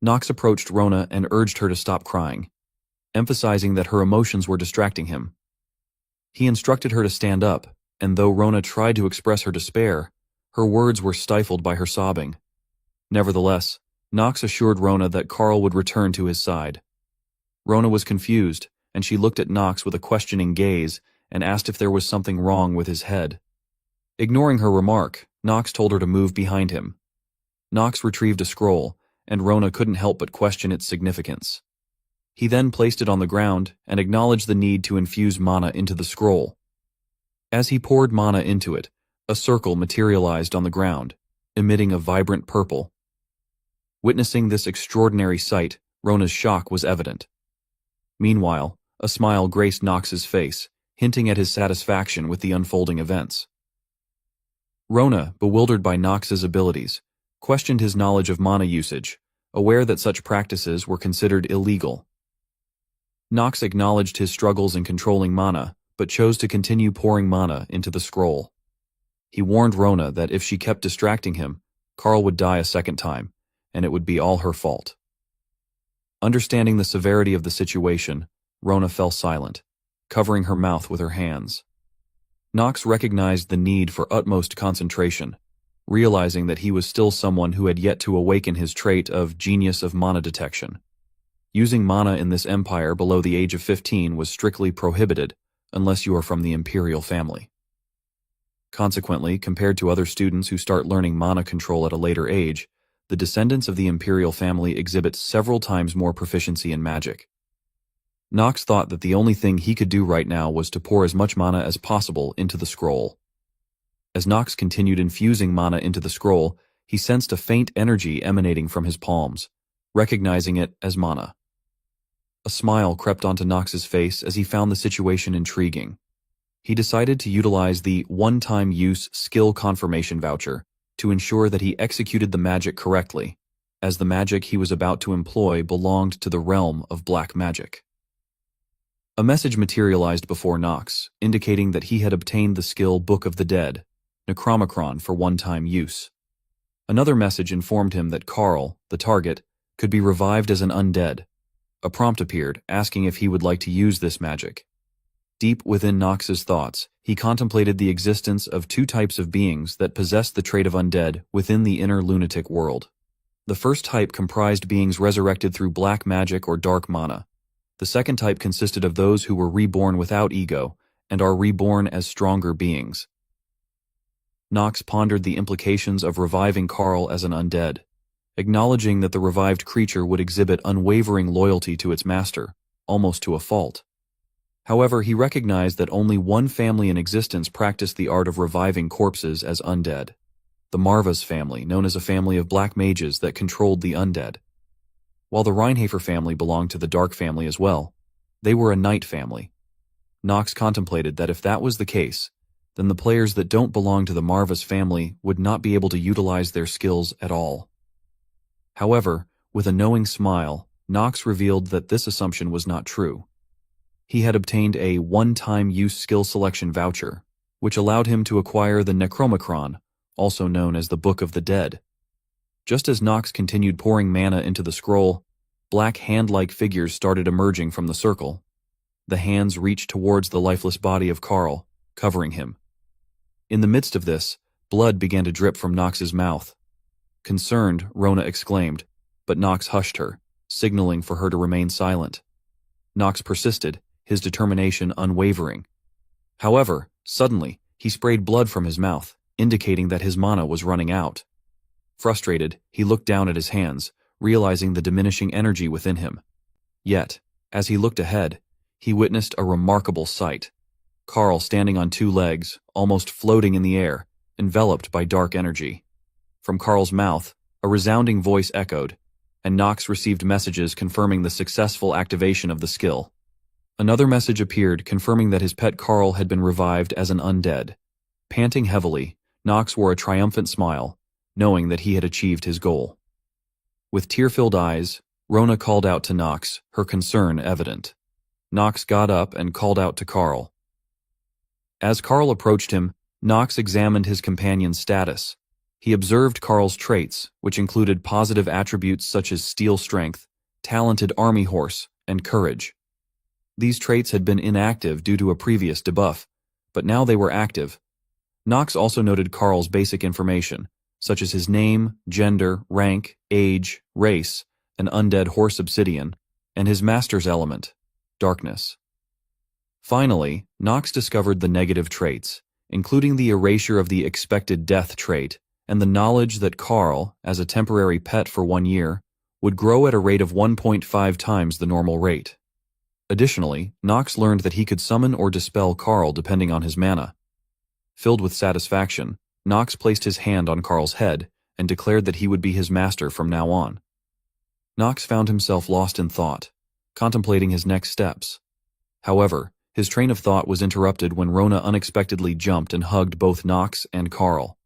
Knox approached Rona and urged her to stop crying, emphasizing that her emotions were distracting him. He instructed her to stand up, and though Rona tried to express her despair, her words were stifled by her sobbing. Nevertheless, Knox assured Rona that Carl would return to his side. Rona was confused, and she looked at Knox with a questioning gaze and asked if there was something wrong with his head. Ignoring her remark, Knox told her to move behind him. Knox retrieved a scroll, and Rona couldn't help but question its significance. He then placed it on the ground and acknowledged the need to infuse mana into the scroll. As he poured mana into it, a circle materialized on the ground, emitting a vibrant purple. Witnessing this extraordinary sight, Rona's shock was evident. Meanwhile, a smile graced Knox's face, hinting at his satisfaction with the unfolding events. Rona, bewildered by Knox's abilities, questioned his knowledge of mana usage, aware that such practices were considered illegal. Knox acknowledged his struggles in controlling mana, but chose to continue pouring mana into the scroll. He warned Rona that if she kept distracting him, Carl would die a second time, and it would be all her fault. Understanding the severity of the situation, Rona fell silent, covering her mouth with her hands. Knox recognized the need for utmost concentration, realizing that he was still someone who had yet to awaken his trait of genius of mana detection. Using mana in this empire below the age of 15 was strictly prohibited unless you are from the imperial family. Consequently, compared to other students who start learning mana control at a later age, the descendants of the imperial family exhibit several times more proficiency in magic. Knox thought that the only thing he could do right now was to pour as much mana as possible into the scroll. As Knox continued infusing mana into the scroll, he sensed a faint energy emanating from his palms, recognizing it as mana. A smile crept onto Knox's face as he found the situation intriguing. He decided to utilize the one-time use skill confirmation voucher to ensure that he executed the magic correctly, as the magic he was about to employ belonged to the realm of black magic. A message materialized before Knox, indicating that he had obtained the skill Book of the Dead, Necromicron, for one-time use. Another message informed him that Carl, the target, could be revived as an undead. A prompt appeared, asking if he would like to use this magic. Deep within Knox's thoughts, he contemplated the existence of two types of beings that possessed the trait of undead within the inner lunatic world. The first type comprised beings resurrected through black magic or dark mana. The second type consisted of those who were reborn without ego and are reborn as stronger beings. Knox pondered the implications of reviving Carl as an undead, acknowledging that the revived creature would exhibit unwavering loyalty to its master, almost to a fault. However, he recognized that only one family in existence practiced the art of reviving corpses as undead. The Marvas family, known as a family of black mages that controlled the undead. While the Reincarnated family belonged to the Dark family as well, they were a night family. Knox contemplated that if that was the case, then the players that don't belong to the Marvas family would not be able to utilize their skills at all. However, with a knowing smile, Knox revealed that this assumption was not true. He had obtained a one-time use skill selection voucher, which allowed him to acquire the Necromicron, also known as the Book of the Dead. Just as Knox continued pouring mana into the scroll, black hand-like figures started emerging from the circle. The hands reached towards the lifeless body of Carl, covering him. In the midst of this, blood began to drip from Knox's mouth. Concerned, Rona exclaimed, but Nox hushed her, signaling for her to remain silent. Nox persisted, his determination unwavering. However, suddenly, he sprayed blood from his mouth, indicating that his mana was running out. Frustrated, he looked down at his hands, realizing the diminishing energy within him. Yet, as he looked ahead, he witnessed a remarkable sight. Carl standing on two legs, almost floating in the air, enveloped by dark energy. From Carl's mouth, a resounding voice echoed, and Nox received messages confirming the successful activation of the skill. Another message appeared confirming that his pet Carl had been revived as an undead. Panting heavily, Nox wore a triumphant smile, knowing that he had achieved his goal. With tear-filled eyes, Rona called out to Nox, her concern evident. Nox got up and called out to Carl. As Carl approached him, Nox examined his companion's status. He observed Carl's traits, which included positive attributes such as steel strength, talented army horse, and courage. These traits had been inactive due to a previous debuff, but now they were active. Nox also noted Carl's basic information, such as his name, gender, rank, age, race, an undead horse obsidian, and his master's element, darkness. Finally, Nox discovered the negative traits, including the erasure of the expected death trait, and the knowledge that Carl, as a temporary pet for 1 year, would grow at a rate of 1.5 times the normal rate. Additionally, Nox learned that he could summon or dispel Carl depending on his mana. Filled with satisfaction, Nox placed his hand on Carl's head and declared that he would be his master from now on. Nox found himself lost in thought, contemplating his next steps. However, his train of thought was interrupted when Rona unexpectedly jumped and hugged both Nox and Carl.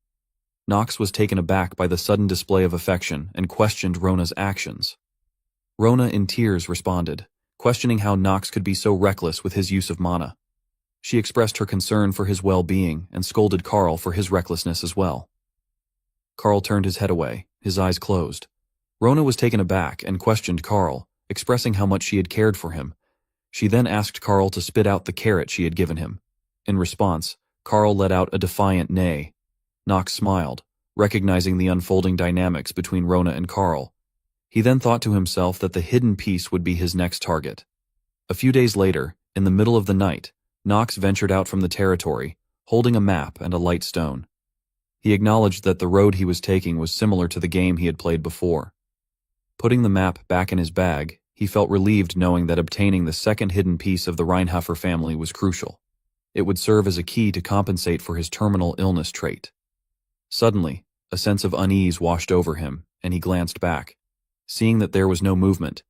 Nox was taken aback by the sudden display of affection and questioned Rona's actions. Rona in tears responded, questioning how Nox could be so reckless with his use of mana. She expressed her concern for his well-being and scolded Carl for his recklessness as well. Carl turned his head away, his eyes closed. Rona was taken aback and questioned Carl, expressing how much she had cared for him. She then asked Carl to spit out the carrot she had given him. In response, Carl let out a defiant neigh. Nox smiled, recognizing the unfolding dynamics between Rona and Carl. He then thought to himself that the hidden piece would be his next target. A few days later, in the middle of the night, Nox ventured out from the territory, holding a map and a light stone. He acknowledged that the road he was taking was similar to the game he had played before. Putting the map back in his bag, he felt relieved knowing that obtaining the second hidden piece of the Reinhofer family was crucial. It would serve as a key to compensate for his terminal illness trait. Suddenly, a sense of unease washed over him, and he glanced back. Seeing that there was no movement,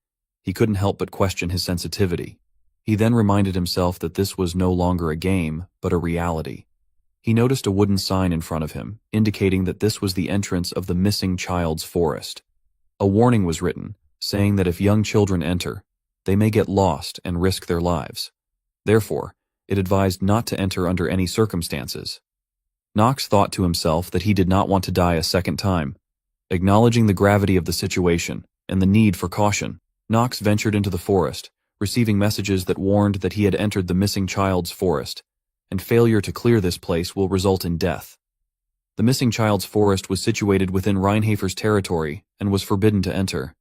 he couldn't help but question his sensitivity. He then reminded himself that this was no longer a game, but a reality. He noticed a wooden sign in front of him, indicating that this was the entrance of the missing child's forest. A warning was written, saying that if young children enter, they may get lost and risk their lives. Therefore, it advised not to enter under any circumstances. Nox thought to himself that he did not want to die a second time. Acknowledging the gravity of the situation and the need for caution, Nox ventured into the forest, receiving messages that warned that he had entered the missing child's forest, and failure to clear this place will result in death. The missing child's forest was situated within Reinhafer's territory and was forbidden to enter.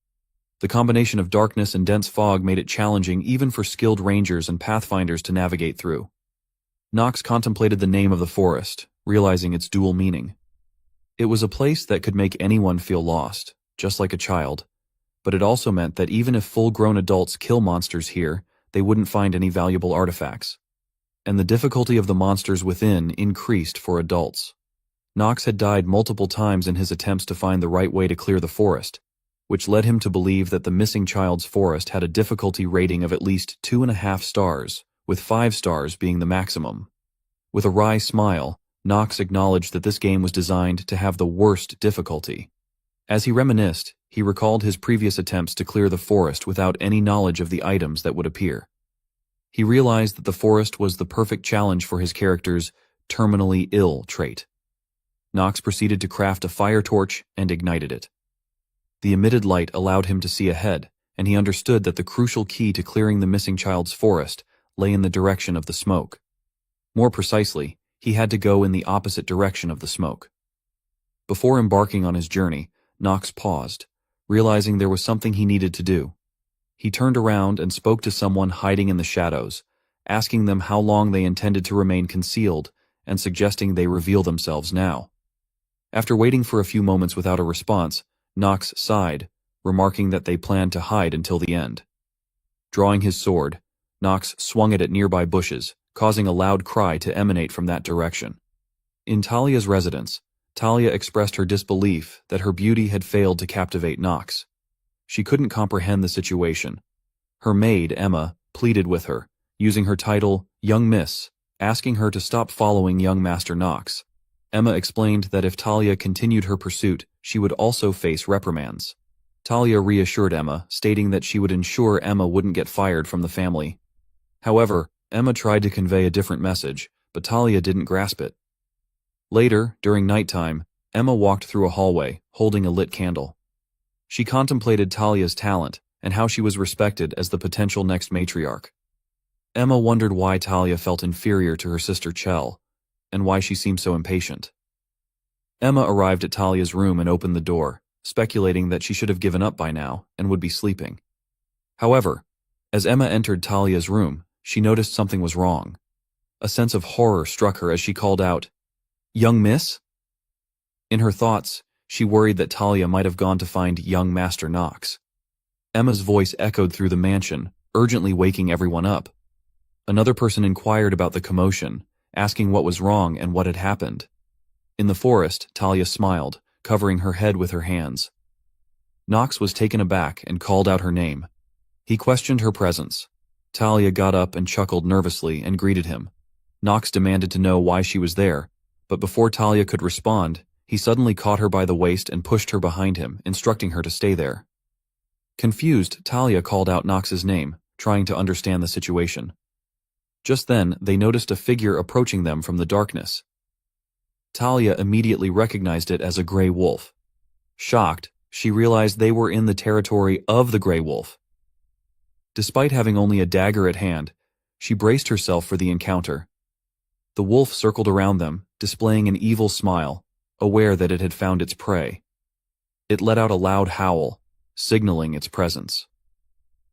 The combination of darkness and dense fog made it challenging even for skilled rangers and pathfinders to navigate through. Nox contemplated the name of the forest, realizing its dual meaning. It was a place that could make anyone feel lost, just like a child, but it also meant that even if full-grown adults kill monsters here, they wouldn't find any valuable artifacts. And the difficulty of the monsters within increased for adults. Nox had died multiple times in his attempts to find the right way to clear the forest, which led him to believe that the missing child's forest had a difficulty rating of at least 2.5 stars, with 5 stars being the maximum. With a wry smile, Nox acknowledged that this game was designed to have the worst difficulty. As he reminisced, he recalled his previous attempts to clear the forest without any knowledge of the items that would appear. He realized that the forest was the perfect challenge for his character's terminally ill trait. Nox proceeded to craft a fire torch and ignited it. The emitted light allowed him to see ahead, and he understood that the crucial key to clearing the missing child's forest lay in the direction of the smoke. More precisely, he had to go in the opposite direction of the smoke. Before embarking on his journey, Nox paused, realizing there was something he needed to do. He turned around and spoke to someone hiding in the shadows, asking them how long they intended to remain concealed and suggesting they reveal themselves now. After waiting for a few moments without a response, Nox sighed, remarking that they planned to hide until the end. Drawing his sword, Nox swung it at nearby bushes, causing a loud cry to emanate from that direction. In Talia's residence, Talia expressed her disbelief that her beauty had failed to captivate Nox. She couldn't comprehend the situation. Her maid, Emma, pleaded with her, using her title, Young Miss, asking her to stop following young Master Nox. Emma explained that if Talia continued her pursuit, she would also face reprimands. Talia reassured Emma, stating that she would ensure Emma wouldn't get fired from the family. However, Emma tried to convey a different message, but Talia didn't grasp it. Later, during nighttime, Emma walked through a hallway, holding a lit candle. She contemplated Talia's talent and how she was respected as the potential next matriarch. Emma wondered why Talia felt inferior to her sister Chell, and why she seemed so impatient. Emma arrived at Talia's room and opened the door, speculating that she should have given up by now and would be sleeping. However, as Emma entered Talia's room, she noticed something was wrong. A sense of horror struck her as she called out, "Young Miss?" In her thoughts, she worried that Talia might have gone to find young Master Nox. Emma's voice echoed through the mansion, urgently waking everyone up. Another person inquired about the commotion, asking what was wrong and what had happened. In the forest, Talia smiled, covering her head with her hands. Nox was taken aback and called out her name. He questioned her presence. Talia got up and chuckled nervously and greeted him. Nox demanded to know why she was there, but before Talia could respond, he suddenly caught her by the waist and pushed her behind him, instructing her to stay there. Confused, Talia called out Nox's name, trying to understand the situation. Just then, they noticed a figure approaching them from the darkness. Talia immediately recognized it as a gray wolf. Shocked, she realized they were in the territory of the gray wolf. Despite having only a dagger at hand, she braced herself for the encounter. The wolf circled around them, displaying an evil smile, aware that it had found its prey. It let out a loud howl, signaling its presence.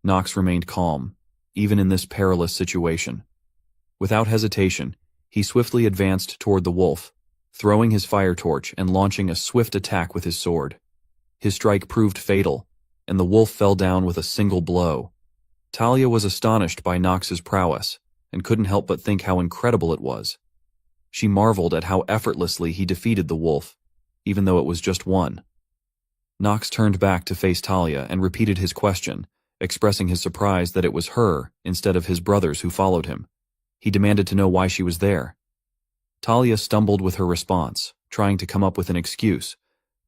Nox remained calm, even in this perilous situation. Without hesitation, he swiftly advanced toward the wolf, throwing his fire torch and launching a swift attack with his sword. His strike proved fatal, and the wolf fell down with a single blow. Talia was astonished by Nox's prowess, and couldn't help but think how incredible it was. She marveled at how effortlessly he defeated the wolf, even though it was just one. Nox turned back to face Talia and repeated his question, expressing his surprise that it was her instead of his brothers who followed him. He demanded to know why she was there. Talia stumbled with her response, trying to come up with an excuse,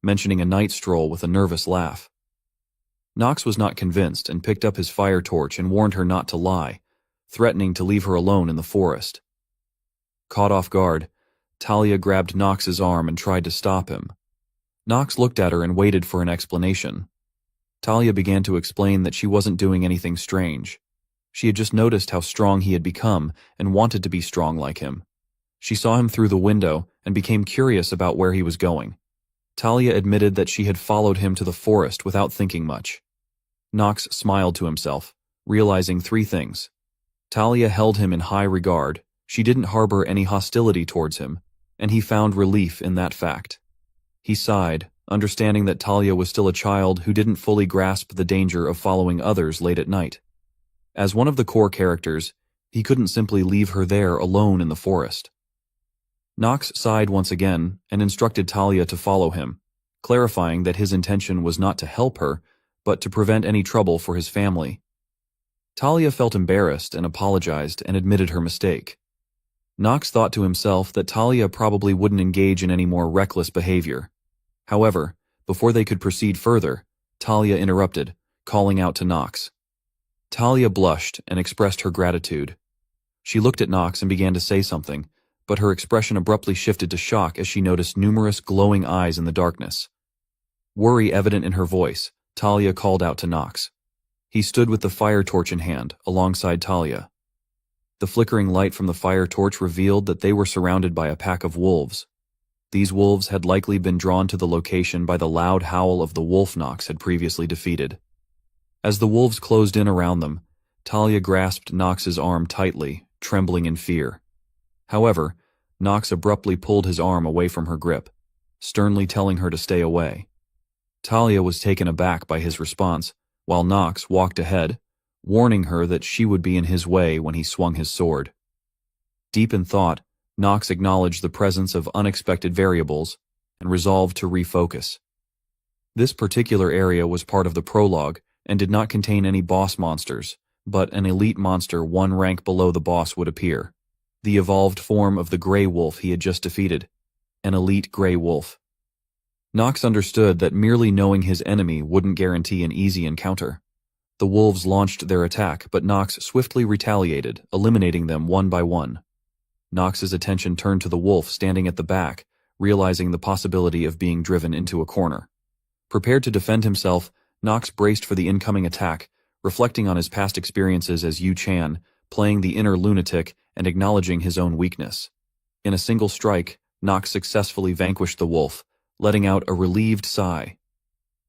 mentioning a night stroll with a nervous laugh. Nox was not convinced and picked up his fire torch and warned her not to lie, threatening to leave her alone in the forest. Caught off guard, Talia grabbed Nox's arm and tried to stop him. Nox looked at her and waited for an explanation. Talia began to explain that she wasn't doing anything strange. She had just noticed how strong he had become and wanted to be strong like him. She saw him through the window and became curious about where he was going. Talia admitted that she had followed him to the forest without thinking much. Nox smiled to himself, realizing three things. Talia held him in high regard, she didn't harbor any hostility towards him, and he found relief in that fact. He sighed, understanding that Talia was still a child who didn't fully grasp the danger of following others late at night. As one of the core characters, he couldn't simply leave her there alone in the forest. Nox sighed once again and instructed Talia to follow him, clarifying that his intention was not to help her, but to prevent any trouble for his family. Talia felt embarrassed and apologized and admitted her mistake. Nox thought to himself that Talia probably wouldn't engage in any more reckless behavior. However, before they could proceed further, Talia interrupted, calling out to Nox. Talia blushed and expressed her gratitude. She looked at Nox and began to say something, but her expression abruptly shifted to shock as she noticed numerous glowing eyes in the darkness. Worry evident in her voice, Talia called out to Nox. He stood with the fire torch in hand, alongside Talia. The flickering light from the fire torch revealed that they were surrounded by a pack of wolves. These wolves had likely been drawn to the location by the loud howl of the wolf Nox had previously defeated. As the wolves closed in around them, Talia grasped Nox's arm tightly, trembling in fear. However, Nox abruptly pulled his arm away from her grip, sternly telling her to stay away. Talia was taken aback by his response, while Nox walked ahead, warning her that she would be in his way when he swung his sword. Deep in thought, Nox acknowledged the presence of unexpected variables and resolved to refocus. This particular area was part of the prologue and did not contain any boss monsters, but an elite monster one rank below the boss would appear. The evolved form of the gray wolf he had just defeated, an elite gray wolf. Nox understood that merely knowing his enemy wouldn't guarantee an easy encounter. The wolves launched their attack, but Nox swiftly retaliated, eliminating them one by one. Nox's attention turned to the wolf standing at the back, realizing the possibility of being driven into a corner. Prepared to defend himself, Nox braced for the incoming attack, reflecting on his past experiences as Yu Chan, playing the inner lunatic and acknowledging his own weakness. In a single strike, Nox successfully vanquished the wolf, letting out a relieved sigh.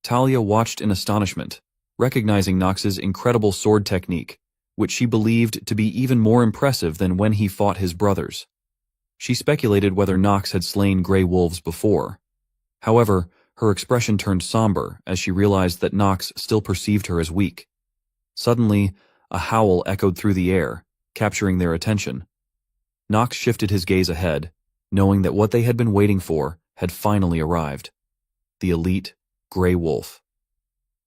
Talia watched in astonishment, recognizing Nox's incredible sword technique, which she believed to be even more impressive than when he fought his brothers. She speculated whether Nox had slain gray wolves before. However, her expression turned somber as she realized that Nox still perceived her as weak. Suddenly, a howl echoed through the air, capturing their attention. Nox shifted his gaze ahead, knowing that what they had been waiting for had finally arrived. The elite gray wolf.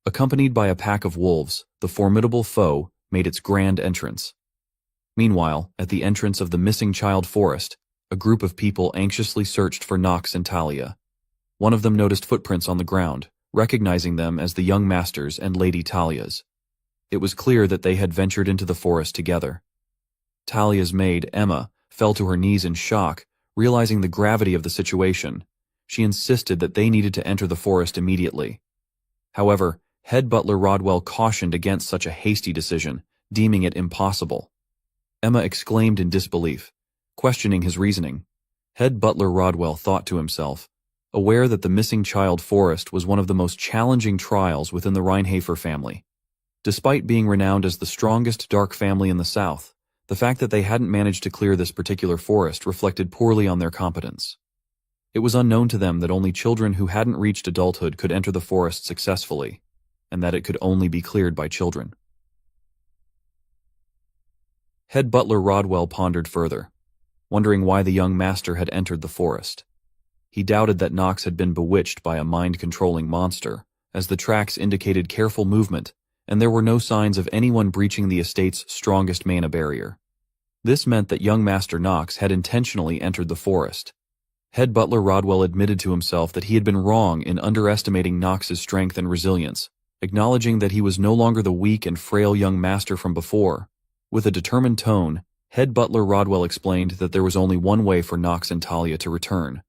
Accompanied by a pack of wolves, the formidable foe made its grand entrance. Meanwhile, at the entrance of the missing child forest, a group of people anxiously searched for Nox and Talia. One of them noticed footprints on the ground, recognizing them as the young master's and Lady Talia's. It was clear that they had ventured into the forest together. Talia's maid, Emma, fell to her knees in shock, realizing the gravity of the situation. She insisted that they needed to enter the forest immediately. However, head butler Rodwell cautioned against such a hasty decision, deeming it impossible. Emma exclaimed in disbelief, questioning his reasoning. Head butler Rodwell thought to himself, aware that the missing child forest was one of the most challenging trials within the Reinhafer family. Despite being renowned as the strongest dark family in the South, the fact that they hadn't managed to clear this particular forest reflected poorly on their competence. It was unknown to them that only children who hadn't reached adulthood could enter the forest successfully, and that it could only be cleared by children. Head butler Rodwell pondered further, wondering why the young master had entered the forest. He doubted that Nox had been bewitched by a mind-controlling monster, as the tracks indicated careful movement, and there were no signs of anyone breaching the estate's strongest mana barrier. This meant that young Master Nox had intentionally entered the forest. Head butler Rodwell admitted to himself that he had been wrong in underestimating Nox's strength and resilience, acknowledging that he was no longer the weak and frail young master from before. With a determined tone, head butler Rodwell explained that there was only one way for Nox and Talia to return.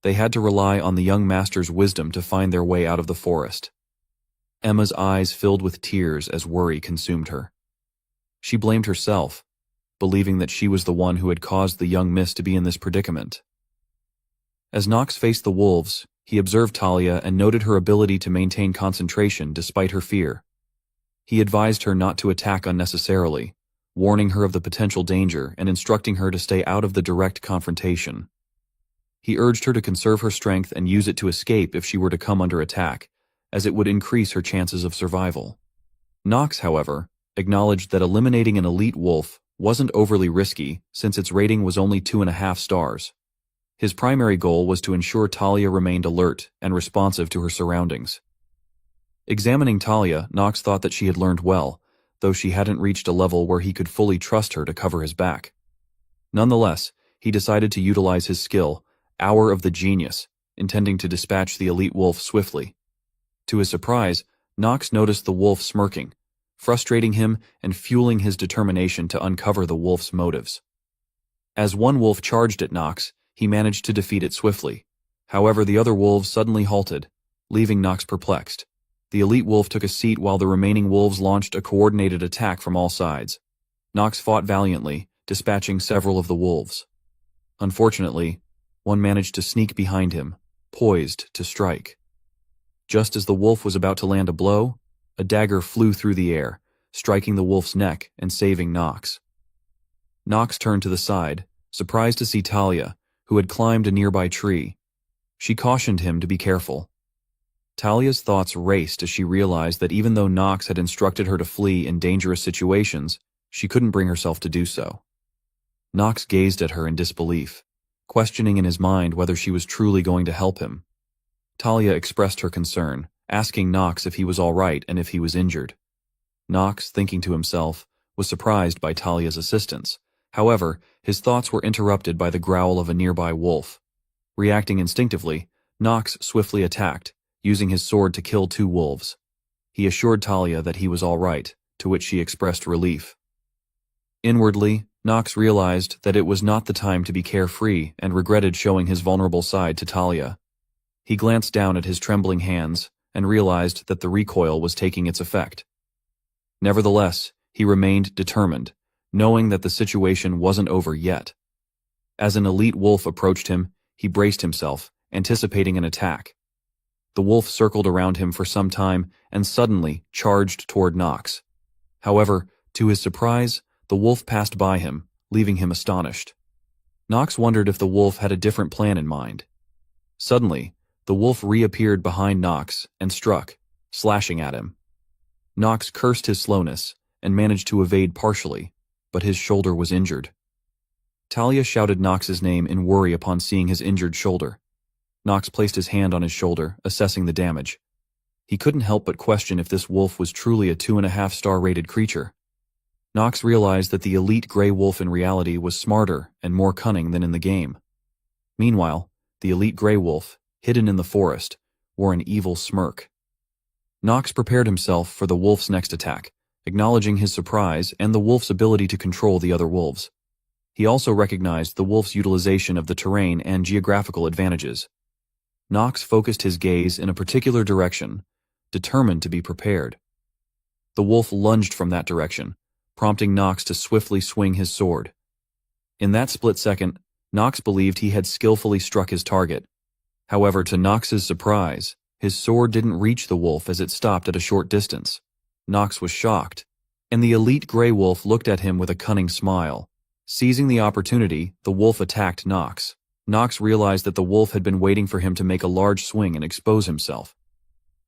They had to rely on the young master's wisdom to find their way out of the forest. Emma's eyes filled with tears as worry consumed her. She blamed herself, believing that she was the one who had caused the young miss to be in this predicament. As Nox faced the wolves, he observed Talia and noted her ability to maintain concentration despite her fear. He advised her not to attack unnecessarily, warning her of the potential danger and instructing her to stay out of the direct confrontation. He urged her to conserve her strength and use it to escape if she were to come under attack, as it would increase her chances of survival. Nox, however, acknowledged that eliminating an elite wolf wasn't overly risky since its rating was only 2.5 stars. His primary goal was to ensure Talia remained alert and responsive to her surroundings. Examining Talia, Nox thought that she had learned well, though she hadn't reached a level where he could fully trust her to cover his back. Nonetheless, he decided to utilize his skill, Hour of the Genius, intending to dispatch the elite wolf swiftly. To his surprise, Nox noticed the wolf smirking, frustrating him and fueling his determination to uncover the wolf's motives. As one wolf charged at Nox, he managed to defeat it swiftly. However, the other wolves suddenly halted, leaving Nox perplexed. The elite wolf took a seat while the remaining wolves launched a coordinated attack from all sides. Nox fought valiantly, dispatching several of the wolves. Unfortunately, one managed to sneak behind him, poised to strike. Just as the wolf was about to land a blow, a dagger flew through the air, striking the wolf's neck and saving Nox. Nox turned to the side, surprised to see Talia, who had climbed a nearby tree. She cautioned him to be careful. Talia's thoughts raced as she realized that even though Nox had instructed her to flee in dangerous situations, she couldn't bring herself to do so. Nox gazed at her in disbelief, questioning in his mind whether she was truly going to help him. Talia expressed her concern, asking Nox if he was all right and if he was injured. Nox, thinking to himself, was surprised by Talia's assistance. However, his thoughts were interrupted by the growl of a nearby wolf. Reacting instinctively, Nox swiftly attacked, using his sword to kill 2 wolves. He assured Talia that he was all right, to which she expressed relief. Inwardly, Nox realized that it was not the time to be carefree and regretted showing his vulnerable side to Talia. He glanced down at his trembling hands and realized that the recoil was taking its effect. Nevertheless, he remained determined, knowing that the situation wasn't over yet. As an elite wolf approached him, he braced himself, anticipating an attack. The wolf circled around him for some time and suddenly charged toward Nox. However, to his surprise, the wolf passed by him, leaving him astonished. Nox wondered if the wolf had a different plan in mind. Suddenly, the wolf reappeared behind Nox and struck, slashing at him. Nox cursed his slowness and managed to evade partially, but his shoulder was injured. Talia shouted Nox's name in worry upon seeing his injured shoulder. Nox placed his hand on his shoulder, assessing the damage. He couldn't help but question if this wolf was truly a 2.5-star rated creature. Nox realized that the elite gray wolf in reality was smarter and more cunning than in the game. Meanwhile, the elite gray wolf, hidden in the forest, wore an evil smirk. Nox prepared himself for the wolf's next attack, acknowledging his surprise and the wolf's ability to control the other wolves. He also recognized the wolf's utilization of the terrain and geographical advantages. Nox focused his gaze in a particular direction, determined to be prepared. The wolf lunged from that direction, prompting Nox to swiftly swing his sword. In that split second, Nox believed he had skillfully struck his target. However, to Nox's surprise, his sword didn't reach the wolf as it stopped at a short distance. Nox was shocked, and the elite gray wolf looked at him with a cunning smile. Seizing the opportunity, the wolf attacked Nox. Nox realized that the wolf had been waiting for him to make a large swing and expose himself.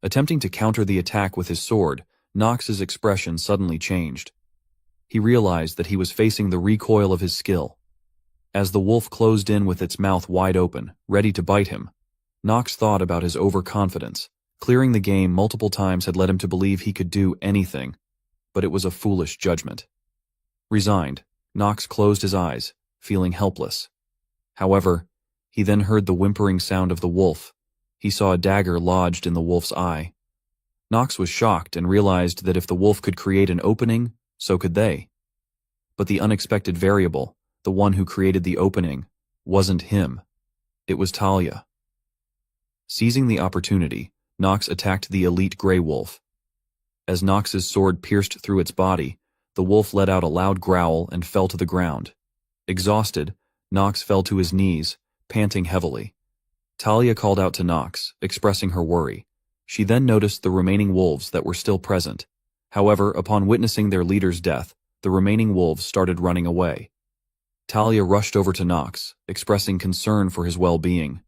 Attempting to counter the attack with his sword, Nox's expression suddenly changed. He realized that he was facing the recoil of his skill. As the wolf closed in with its mouth wide open, ready to bite him, Nox thought about his overconfidence. Clearing the game multiple times had led him to believe he could do anything, but it was a foolish judgment. Resigned, Nox closed his eyes, feeling helpless. However, he then heard the whimpering sound of the wolf. He saw a dagger lodged in the wolf's eye. Nox was shocked and realized that if the wolf could create an opening, so could they. But the unexpected variable, the one who created the opening, wasn't him. It was Talia. Seizing the opportunity, Nox attacked the elite gray wolf. As Nox's sword pierced through its body, the wolf let out a loud growl and fell to the ground. Exhausted, Nox fell to his knees, panting heavily. Talia called out to Nox, expressing her worry. She then noticed the remaining wolves that were still present. However, upon witnessing their leader's death, the remaining wolves started running away. Talia rushed over to Nox, expressing concern for his well-being.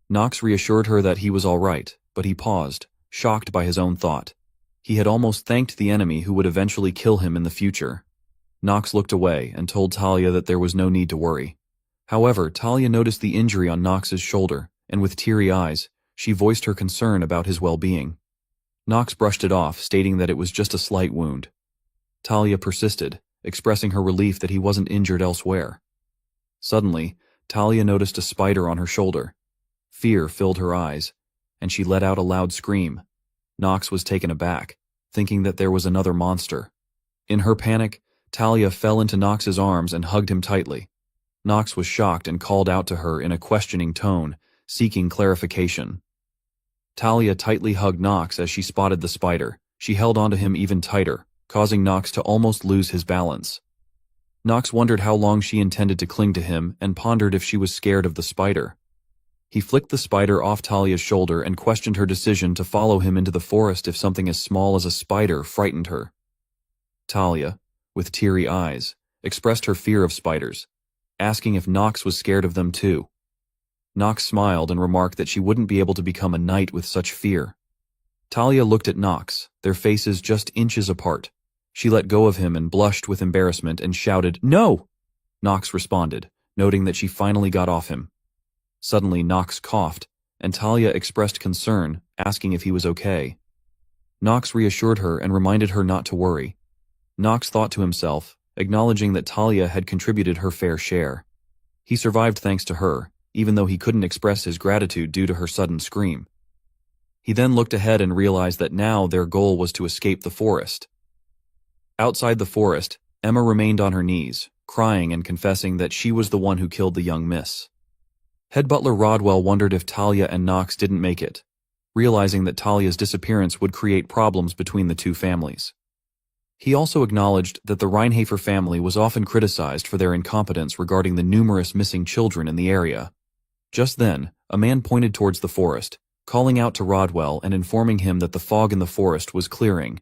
Nox reassured her that he was all right, but he paused, shocked by his own thought. He had almost thanked the enemy who would eventually kill him in the future. Nox looked away and told Talia that there was no need to worry. However, Talia noticed the injury on Nox's shoulder, and with teary eyes, she voiced her concern about his well-being. Nox brushed it off, stating that it was just a slight wound. Talia persisted, expressing her relief that he wasn't injured elsewhere. Suddenly, Talia noticed a spider on her shoulder. Fear filled her eyes, and she let out a loud scream. Nox was taken aback, thinking that there was another monster. In her panic, Talia fell into Nox's arms and hugged him tightly. Nox was shocked and called out to her in a questioning tone, seeking clarification. Talia tightly hugged Nox as she spotted the spider. She held onto him even tighter, causing Nox to almost lose his balance. Nox wondered how long she intended to cling to him and pondered if she was scared of the spider. He flicked the spider off Talia's shoulder and questioned her decision to follow him into the forest if something as small as a spider frightened her. Talia, with teary eyes, expressed her fear of spiders, asking if Nox was scared of them too. Nox smiled and remarked that she wouldn't be able to become a knight with such fear. Talia looked at Nox, their faces just inches apart. She let go of him and blushed with embarrassment and shouted, "No!" Nox responded, noting that she finally got off him. Suddenly Nox coughed, and Talia expressed concern, asking if he was okay. Nox reassured her and reminded her not to worry. Nox thought to himself, acknowledging that Talia had contributed her fair share. He survived thanks to her, even though he couldn't express his gratitude due to her sudden scream. He then looked ahead and realized that now their goal was to escape the forest. Outside the forest, Emma remained on her knees, crying and confessing that she was the one who killed the young miss. Head butler Rodwell wondered if Talia and Nox didn't make it, realizing that Talia's disappearance would create problems between the two families. He also acknowledged that the Reinhafer family was often criticized for their incompetence regarding the numerous missing children in the area. Just then, a man pointed towards the forest, calling out to Rodwell and informing him that the fog in the forest was clearing.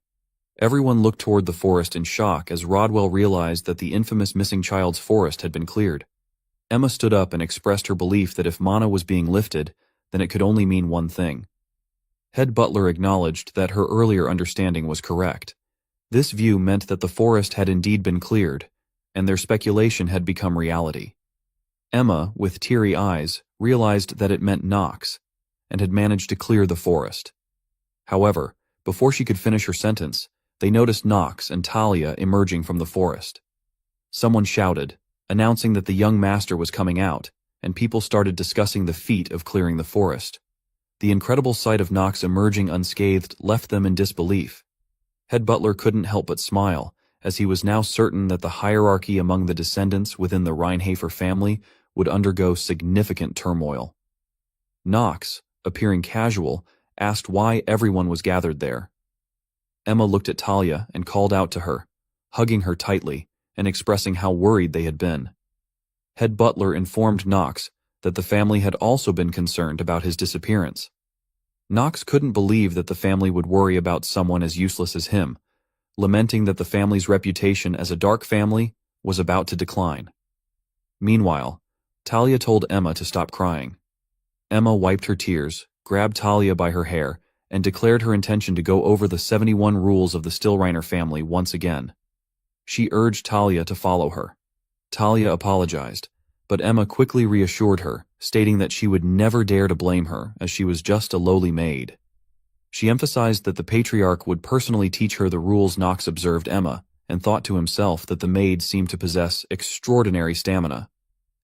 Everyone looked toward the forest in shock as Rodwell realized that the infamous missing child's forest had been cleared. Emma stood up and expressed her belief that if Mana was being lifted, then it could only mean one thing. Head butler acknowledged that her earlier understanding was correct. This view meant that the forest had indeed been cleared, and their speculation had become reality. Emma, with teary eyes, realized that it meant Nox, and had managed to clear the forest. However, before she could finish her sentence, they noticed Nox and Talia emerging from the forest. Someone shouted, announcing that the young master was coming out, and people started discussing the feat of clearing the forest. The incredible sight of Nox emerging unscathed left them in disbelief. Head butler couldn't help but smile, as he was now certain that the hierarchy among the descendants within the Reinhafer family would undergo significant turmoil. Nox, appearing casual, asked why everyone was gathered there. Emma looked at Talia and called out to her, hugging her tightly and expressing how worried they had been. Head butler informed Nox that the family had also been concerned about his disappearance. Nox couldn't believe that the family would worry about someone as useless as him, lamenting that the family's reputation as a dark family was about to decline. Meanwhile, Talia told Emma to stop crying. Emma wiped her tears, grabbed Talia by her hair, and declared her intention to go over the 71 rules of the Stillreiner family once again. She urged Talia to follow her. Talia apologized, but Emma quickly reassured her, stating that she would never dare to blame her, as she was just a lowly maid. She emphasized that the patriarch would personally teach her the rules. Nox observed Emma, and thought to himself that the maid seemed to possess extraordinary stamina.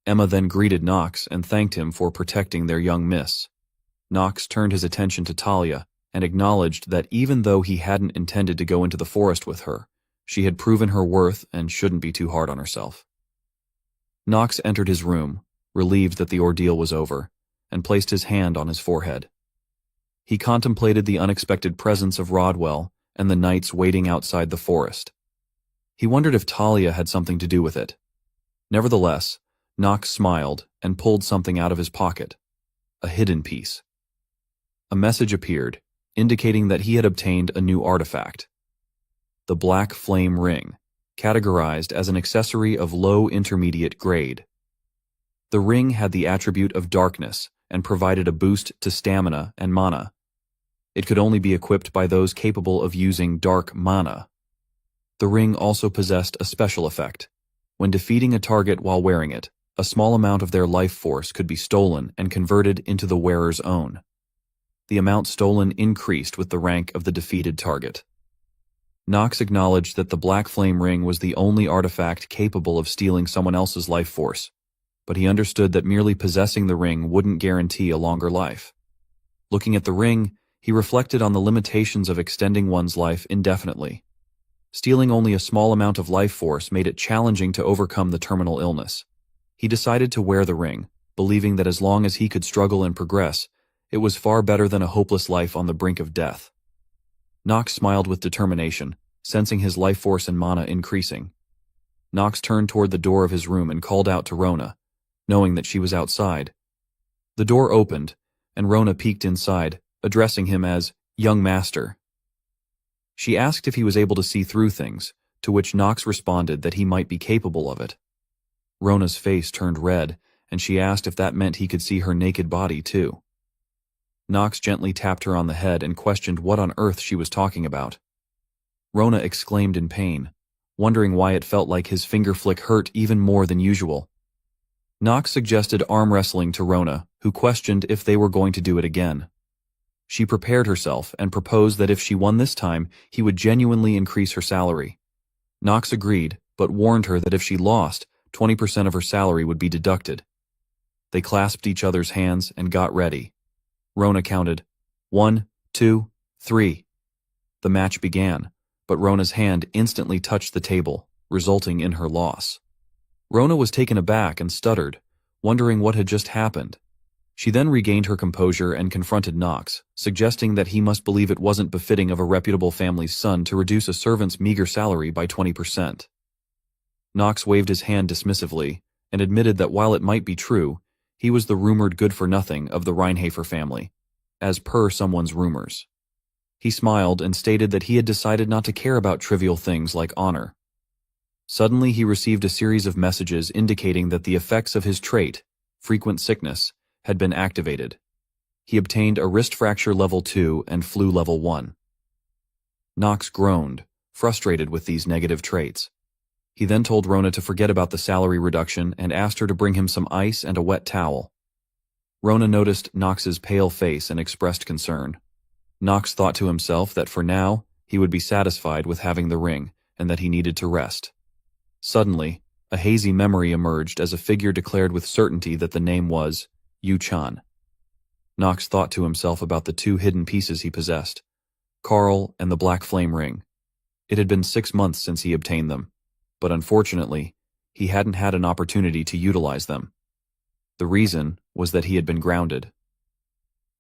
Emma then greeted Nox and thanked him for protecting their young miss. Nox turned his attention to Talia, and acknowledged that even though he hadn't intended to go into the forest with her, she had proven her worth and shouldn't be too hard on herself. Nox entered his room, relieved that the ordeal was over, and placed his hand on his forehead. He contemplated the unexpected presence of Rodwell and the knights waiting outside the forest. He wondered if Talia had something to do with it. Nevertheless, Nox smiled and pulled something out of his pocket, a hidden piece. A message appeared, indicating that he had obtained a new artifact. The Black Flame Ring, categorized as an accessory of low intermediate grade. The ring had the attribute of darkness and provided a boost to stamina and mana. It could only be equipped by those capable of using dark mana. The ring also possessed a special effect. When defeating a target while wearing it, a small amount of their life force could be stolen and converted into the wearer's own. The amount stolen increased with the rank of the defeated target. Nox acknowledged that the Black Flame Ring was the only artifact capable of stealing someone else's life force, but he understood that merely possessing the ring wouldn't guarantee a longer life. Looking at the ring, he reflected on the limitations of extending one's life indefinitely. Stealing only a small amount of life force made it challenging to overcome the terminal illness. He decided to wear the ring, believing that as long as he could struggle and progress, it was far better than a hopeless life on the brink of death. Nox smiled with determination, sensing his life force and mana increasing. Nox turned toward the door of his room and called out to Rona, knowing that she was outside. The door opened, and Rona peeked inside, addressing him as young master. She asked if he was able to see through things, to which Knox responded that he might be capable of it. Rona's face turned red, and she asked if that meant he could see her naked body too. Knox gently tapped her on the head and questioned what on earth she was talking about. Rona exclaimed in pain, wondering why it felt like his finger flick hurt even more than usual. Knox suggested arm wrestling to Rona, who questioned if they were going to do it again. She prepared herself and proposed that if she won this time, he would genuinely increase her salary. Knox agreed, but warned her that if she lost, 20% of her salary would be deducted. They clasped each other's hands and got ready. Rona counted 1, 2, 3. The match began, but Rona's hand instantly touched the table, resulting in her loss. Rona was taken aback and stuttered, wondering what had just happened. She then regained her composure and confronted Knox, suggesting that he must believe it wasn't befitting of a reputable family's son to reduce a servant's meager salary by 20%. Knox waved his hand dismissively and admitted that while it might be true, he was the rumored good-for-nothing of the Reinhafer family, as per someone's rumors. He smiled and stated that he had decided not to care about trivial things like honor. Suddenly he received a series of messages indicating that the effects of his trait, frequent sickness, had been activated. He obtained a wrist fracture level 2 and flu level 1. Knox groaned, frustrated with these negative traits. He then told Rona to forget about the salary reduction and asked her to bring him some ice and a wet towel. Rona noticed Knox's pale face and expressed concern. Knox thought to himself that for now, he would be satisfied with having the ring and that he needed to rest. Suddenly, a hazy memory emerged as a figure declared with certainty that the name was Yu-chan. Knox thought to himself about the 2 hidden pieces he possessed, Carl and the black flame ring. It had been 6 months since he obtained them, but unfortunately, he hadn't had an opportunity to utilize them. The reason was that he had been grounded.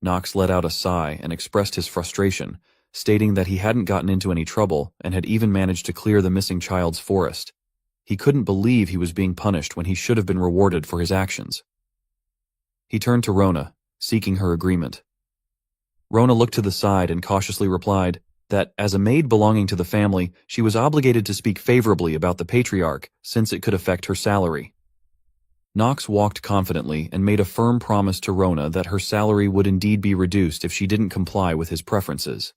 Knox let out a sigh and expressed his frustration, stating that he hadn't gotten into any trouble and had even managed to clear the missing child's forest. He couldn't believe he was being punished when he should have been rewarded for his actions. He turned to Rona, seeking her agreement. Rona looked to the side and cautiously replied that, as a maid belonging to the family, she was obligated to speak favorably about the patriarch since it could affect her salary. Knox walked confidently and made a firm promise to Rona that her salary would indeed be reduced if she didn't comply with his preferences.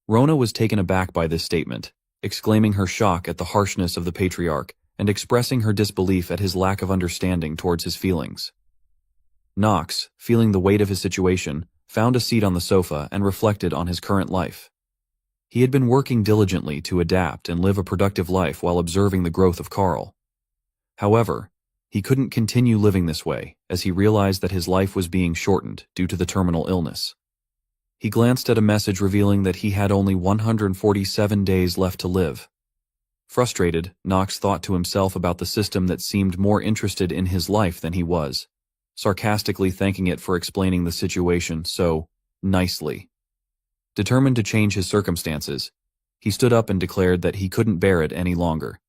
Rona was taken aback by this statement, exclaiming her shock at the harshness of the patriarch and expressing her disbelief at his lack of understanding towards his feelings. Knox, feeling the weight of his situation, found a seat on the sofa and reflected on his current life. He had been working diligently to adapt and live a productive life while observing the growth of Carl. However, he couldn't continue living this way, as he realized that his life was being shortened due to the terminal illness. He glanced at a message revealing that he had only 147 days left to live. Frustrated, Knox thought to himself about the system that seemed more interested in his life than he was, sarcastically thanking it for explaining the situation so nicely. Determined to change his circumstances, he stood up and declared that he couldn't bear it any longer.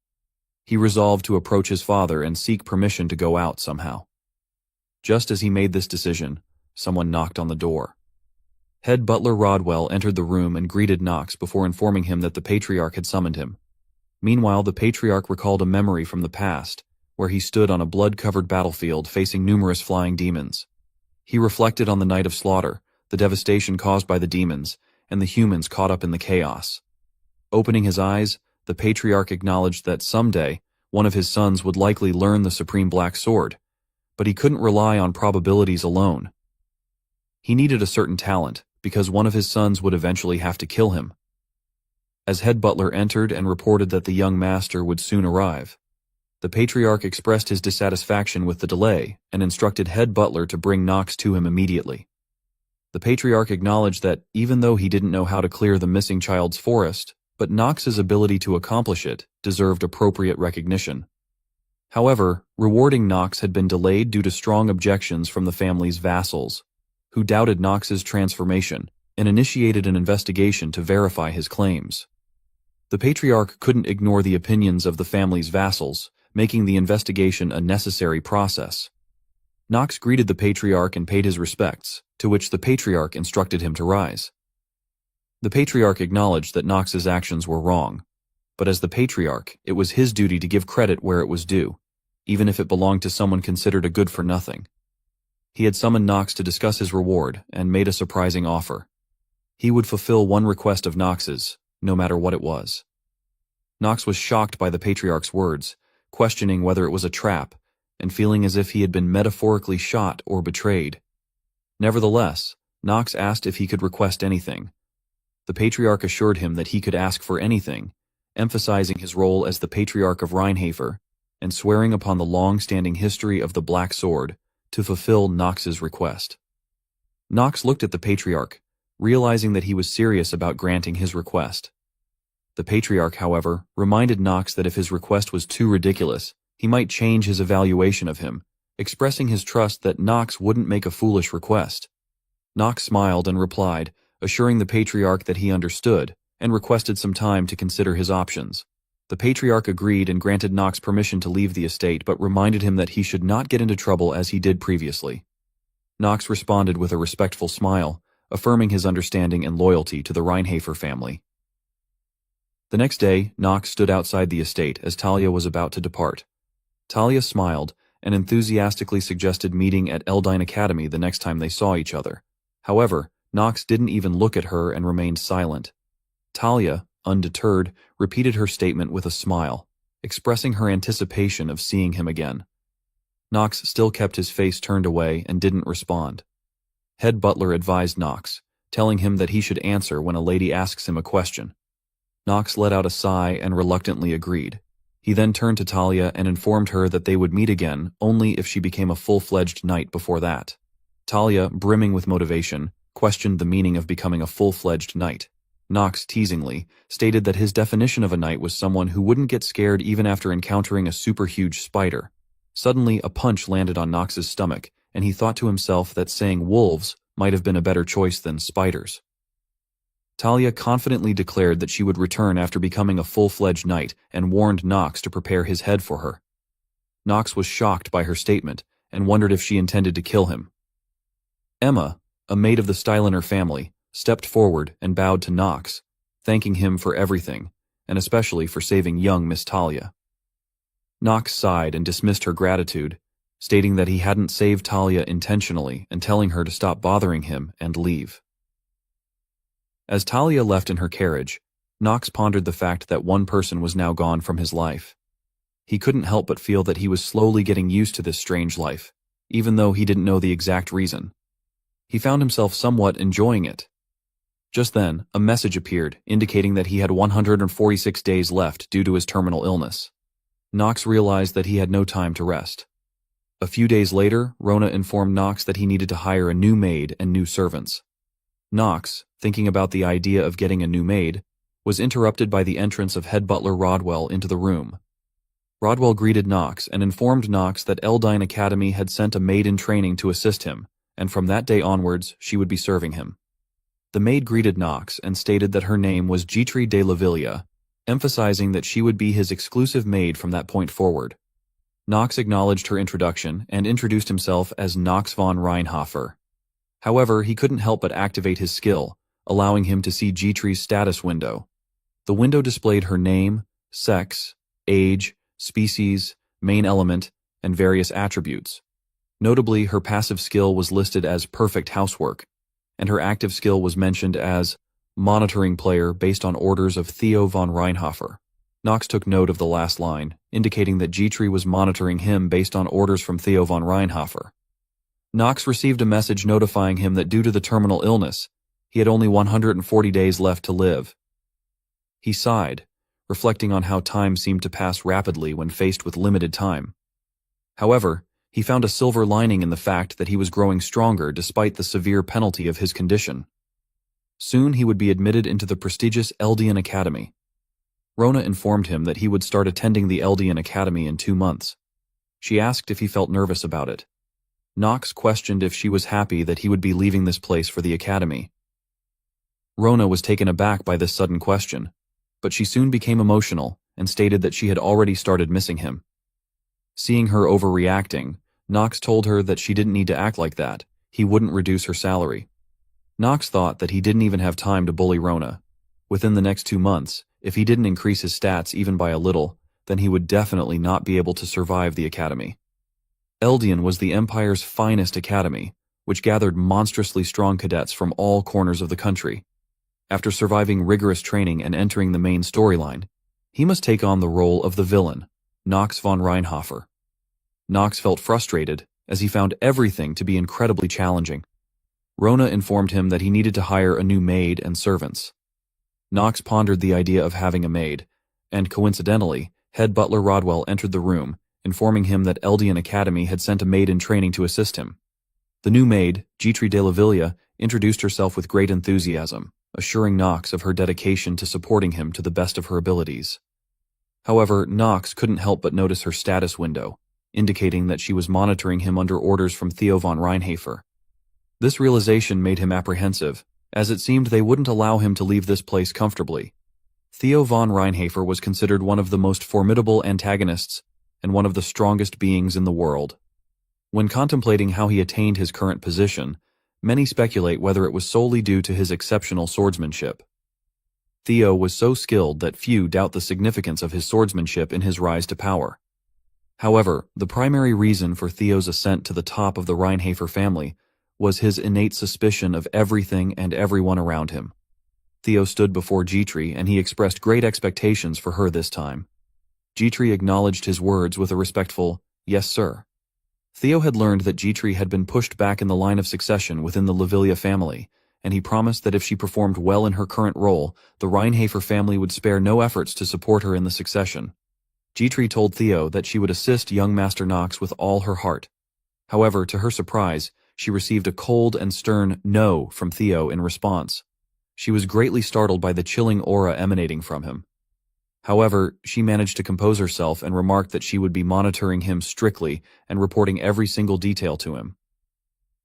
He resolved to approach his father and seek permission to go out somehow. Just as he made this decision, someone knocked on the door. Head butler Rodwell entered the room and greeted Knox before informing him that the patriarch had summoned him. Meanwhile, the patriarch recalled a memory from the past, where he stood on a blood-covered battlefield facing numerous flying demons. He reflected on the night of slaughter, the devastation caused by the demons, and the humans caught up in the chaos. Opening his eyes, the patriarch acknowledged that someday, one of his sons would likely learn the supreme black sword, but he couldn't rely on probabilities alone. He needed a certain talent, because one of his sons would eventually have to kill him. As head butler entered and reported that the young master would soon arrive, the patriarch expressed his dissatisfaction with the delay and instructed head butler to bring Knox to him immediately. The patriarch acknowledged that, even though he didn't know how to clear the missing child's forest, but Knox's ability to accomplish it deserved appropriate recognition. However, rewarding Knox had been delayed due to strong objections from the family's vassals, who doubted Knox's transformation and initiated an investigation to verify his claims. The patriarch couldn't ignore the opinions of the family's vassals, making the investigation a necessary process. Knox greeted the patriarch and paid his respects, to which the patriarch instructed him to rise. The patriarch acknowledged that Knox's actions were wrong, but as the patriarch, it was his duty to give credit where it was due, even if it belonged to someone considered a good-for-nothing. He had summoned Knox to discuss his reward and made a surprising offer. He would fulfill one request of Knox's, no matter what it was. Knox was shocked by the patriarch's words, questioning whether it was a trap, and feeling as if he had been metaphorically shot or betrayed. Nevertheless, Knox asked if he could request anything. The patriarch assured him that he could ask for anything, emphasizing his role as the patriarch of Reincarnated, and swearing upon the long-standing history of the Black Sword to fulfill Knox's request. Knox looked at the patriarch, realizing that he was serious about granting his request. The patriarch, however, reminded Knox that if his request was too ridiculous, he might change his evaluation of him, expressing his trust that Knox wouldn't make a foolish request. Knox smiled and replied, assuring the patriarch that he understood, and requested some time to consider his options. The patriarch agreed and granted Knox permission to leave the estate, but reminded him that he should not get into trouble as he did previously. Knox responded with a respectful smile, affirming his understanding and loyalty to the Reincarnated family. The next day, Knox stood outside the estate as Talia was about to depart. Talia smiled and enthusiastically suggested meeting at Eldine Academy the next time they saw each other. However, Knox didn't even look at her and remained silent. Talia, undeterred, repeated her statement with a smile, expressing her anticipation of seeing him again. Knox still kept his face turned away and didn't respond. Head butler advised Knox, telling him that he should answer when a lady asks him a question. Knox let out a sigh and reluctantly agreed. He then turned to Talia and informed her that they would meet again only if she became a full-fledged knight before that. Talia, brimming with motivation, questioned the meaning of becoming a full-fledged knight. Knox, teasingly, stated that his definition of a knight was someone who wouldn't get scared even after encountering a super-huge spider. Suddenly, a punch landed on Knox's stomach, and he thought to himself that saying wolves might have been a better choice than spiders. Talia confidently declared that she would return after becoming a full-fledged knight and warned Knox to prepare his head for her. Knox was shocked by her statement and wondered if she intended to kill him. Emma, a maid of the Styliner family, stepped forward and bowed to Knox, thanking him for everything, and especially for saving young Miss Talia. Knox sighed and dismissed her gratitude, stating that he hadn't saved Talia intentionally and telling her to stop bothering him and leave. As Talia left in her carriage, Knox pondered the fact that one person was now gone from his life. He couldn't help but feel that he was slowly getting used to this strange life, even though he didn't know the exact reason. He found himself somewhat enjoying it. Just then, a message appeared, indicating that he had 146 days left due to his terminal illness. Knox realized that he had no time to rest. A few days later, Rona informed Knox that he needed to hire a new maid and new servants. Knox, thinking about the idea of getting a new maid, was interrupted by the entrance of head butler Rodwell into the room. Rodwell greeted Knox and informed Knox that Eldine Academy had sent a maid in training to assist him, and from that day onwards she would be serving him. The maid greeted Knox and stated that her name was Gitri de la Villa, emphasizing that she would be his exclusive maid from that point forward. Knox acknowledged her introduction and introduced himself as Knox von Reinhofer. However, he couldn't help but activate his skill, allowing him to see Gitri's status window. The window displayed her name, sex, age, species, main element, and various attributes. Notably, her passive skill was listed as perfect housework, and her active skill was mentioned as monitoring player based on orders of Theo von Reinhofer. Knox took note of the last line, indicating that Gitri was monitoring him based on orders from Theo von Reinhofer. Knox received a message notifying him that due to the terminal illness, he had only 140 days left to live. He sighed, reflecting on how time seemed to pass rapidly when faced with limited time. However, he found a silver lining in the fact that he was growing stronger despite the severe penalty of his condition. Soon he would be admitted into the prestigious Eldian Academy. Rona informed him that he would start attending the Eldian Academy in 2 months. She asked if he felt nervous about it. Knox questioned if she was happy that he would be leaving this place for the academy. Rona was taken aback by this sudden question, but she soon became emotional and stated that she had already started missing him. Seeing her overreacting, Knox told her that she didn't need to act like that. He wouldn't reduce her salary. Knox thought that he didn't even have time to bully Rona. Within the next 2 months, if he didn't increase his stats even by a little, then he would definitely not be able to survive the academy. Eldian was the Empire's finest academy, which gathered monstrously strong cadets from all corners of the country. After surviving rigorous training and entering the main storyline, he must take on the role of the villain, Knox von Reinhofer. Knox felt frustrated, as he found everything to be incredibly challenging. Rona informed him that he needed to hire a new maid and servants. Knox pondered the idea of having a maid, and coincidentally, head butler Rodwell entered the room, informing him that Eldian Academy had sent a maid in training to assist him. The new maid, Gitri de la Villa, introduced herself with great enthusiasm, assuring Knox of her dedication to supporting him to the best of her abilities. However, Knox couldn't help but notice her status window, indicating that she was monitoring him under orders from Theo von Reinhofer. This realization made him apprehensive, as it seemed they wouldn't allow him to leave this place comfortably. Theo von Reinhofer was considered one of the most formidable antagonists and one of the strongest beings in the world. When contemplating how he attained his current position, many speculate whether it was solely due to his exceptional swordsmanship. Theo was so skilled that few doubt the significance of his swordsmanship in his rise to power. However, the primary reason for Theo's ascent to the top of the Reinhofer family was his innate suspicion of everything and everyone around him. Theo stood before Gitri and he expressed great expectations for her this time. Gitri acknowledged his words with a respectful, "Yes, sir." Theo had learned that Gitri had been pushed back in the line of succession within the Lavilia family, and he promised that if she performed well in her current role, the Reinhofer family would spare no efforts to support her in the succession. Gitri told Theo that she would assist young Master Knox with all her heart. However, to her surprise, she received a cold and stern no from Theo in response. She was greatly startled by the chilling aura emanating from him. However, she managed to compose herself and remarked that she would be monitoring him strictly and reporting every single detail to him.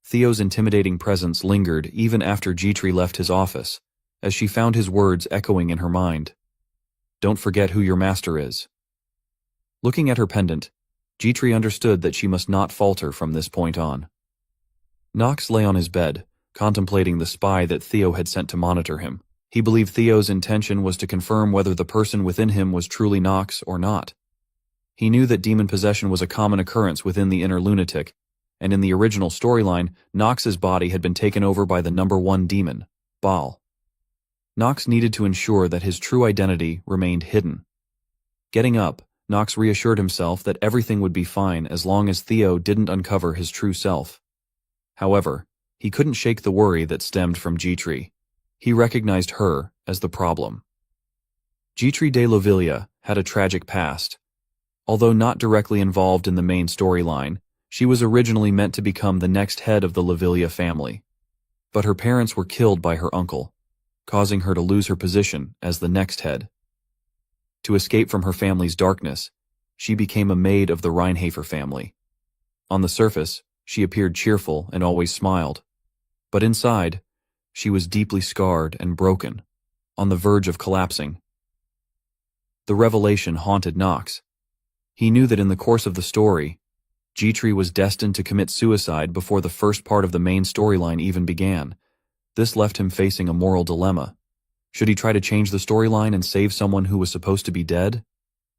Theo's intimidating presence lingered even after Gitri left his office, as she found his words echoing in her mind. "Don't forget who your master is." Looking at her pendant, Gitri understood that she must not falter from this point on. Knox lay on his bed, contemplating the spy that Theo had sent to monitor him. He believed Theo's intention was to confirm whether the person within him was truly Knox or not. He knew that demon possession was a common occurrence within the inner lunatic, and in the original storyline, Knox's body had been taken over by the number 1 demon, Baal. Knox needed to ensure that his true identity remained hidden. Getting up, Knox reassured himself that everything would be fine as long as Theo didn't uncover his true self. However, he couldn't shake the worry that stemmed from Gitri. He recognized her as the problem. Gitri de la Villa had a tragic past. Although not directly involved in the main storyline, she was originally meant to become the next head of the Lavilia family. But her parents were killed by her uncle, causing her to lose her position as the next head. To escape from her family's darkness, she became a maid of the Reinhofer family. On the surface, she appeared cheerful and always smiled. But inside, she was deeply scarred and broken, on the verge of collapsing. The revelation haunted Knox. He knew that in the course of the story, Gitri was destined to commit suicide before the first part of the main storyline even began. This left him facing a moral dilemma. Should he try to change the storyline and save someone who was supposed to be dead?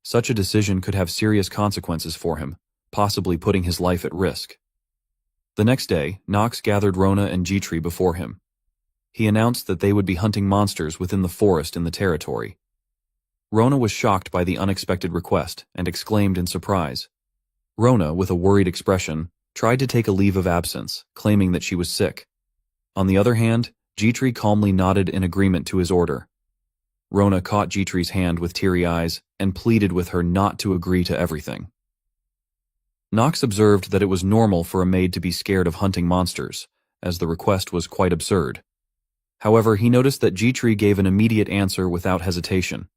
Such a decision could have serious consequences for him, possibly putting his life at risk. The next day, Knox gathered Rona and Gitri before him. He announced that they would be hunting monsters within the forest in the territory. Rona was shocked by the unexpected request and exclaimed in surprise. Rona, with a worried expression, tried to take a leave of absence, claiming that she was sick. On the other hand, Gitri calmly nodded in agreement to his order. Rona caught Gitri's hand with teary eyes and pleaded with her not to agree to everything. Knox observed that it was normal for a maid to be scared of hunting monsters, as the request was quite absurd. However, he noticed that Gitri gave an immediate answer without hesitation.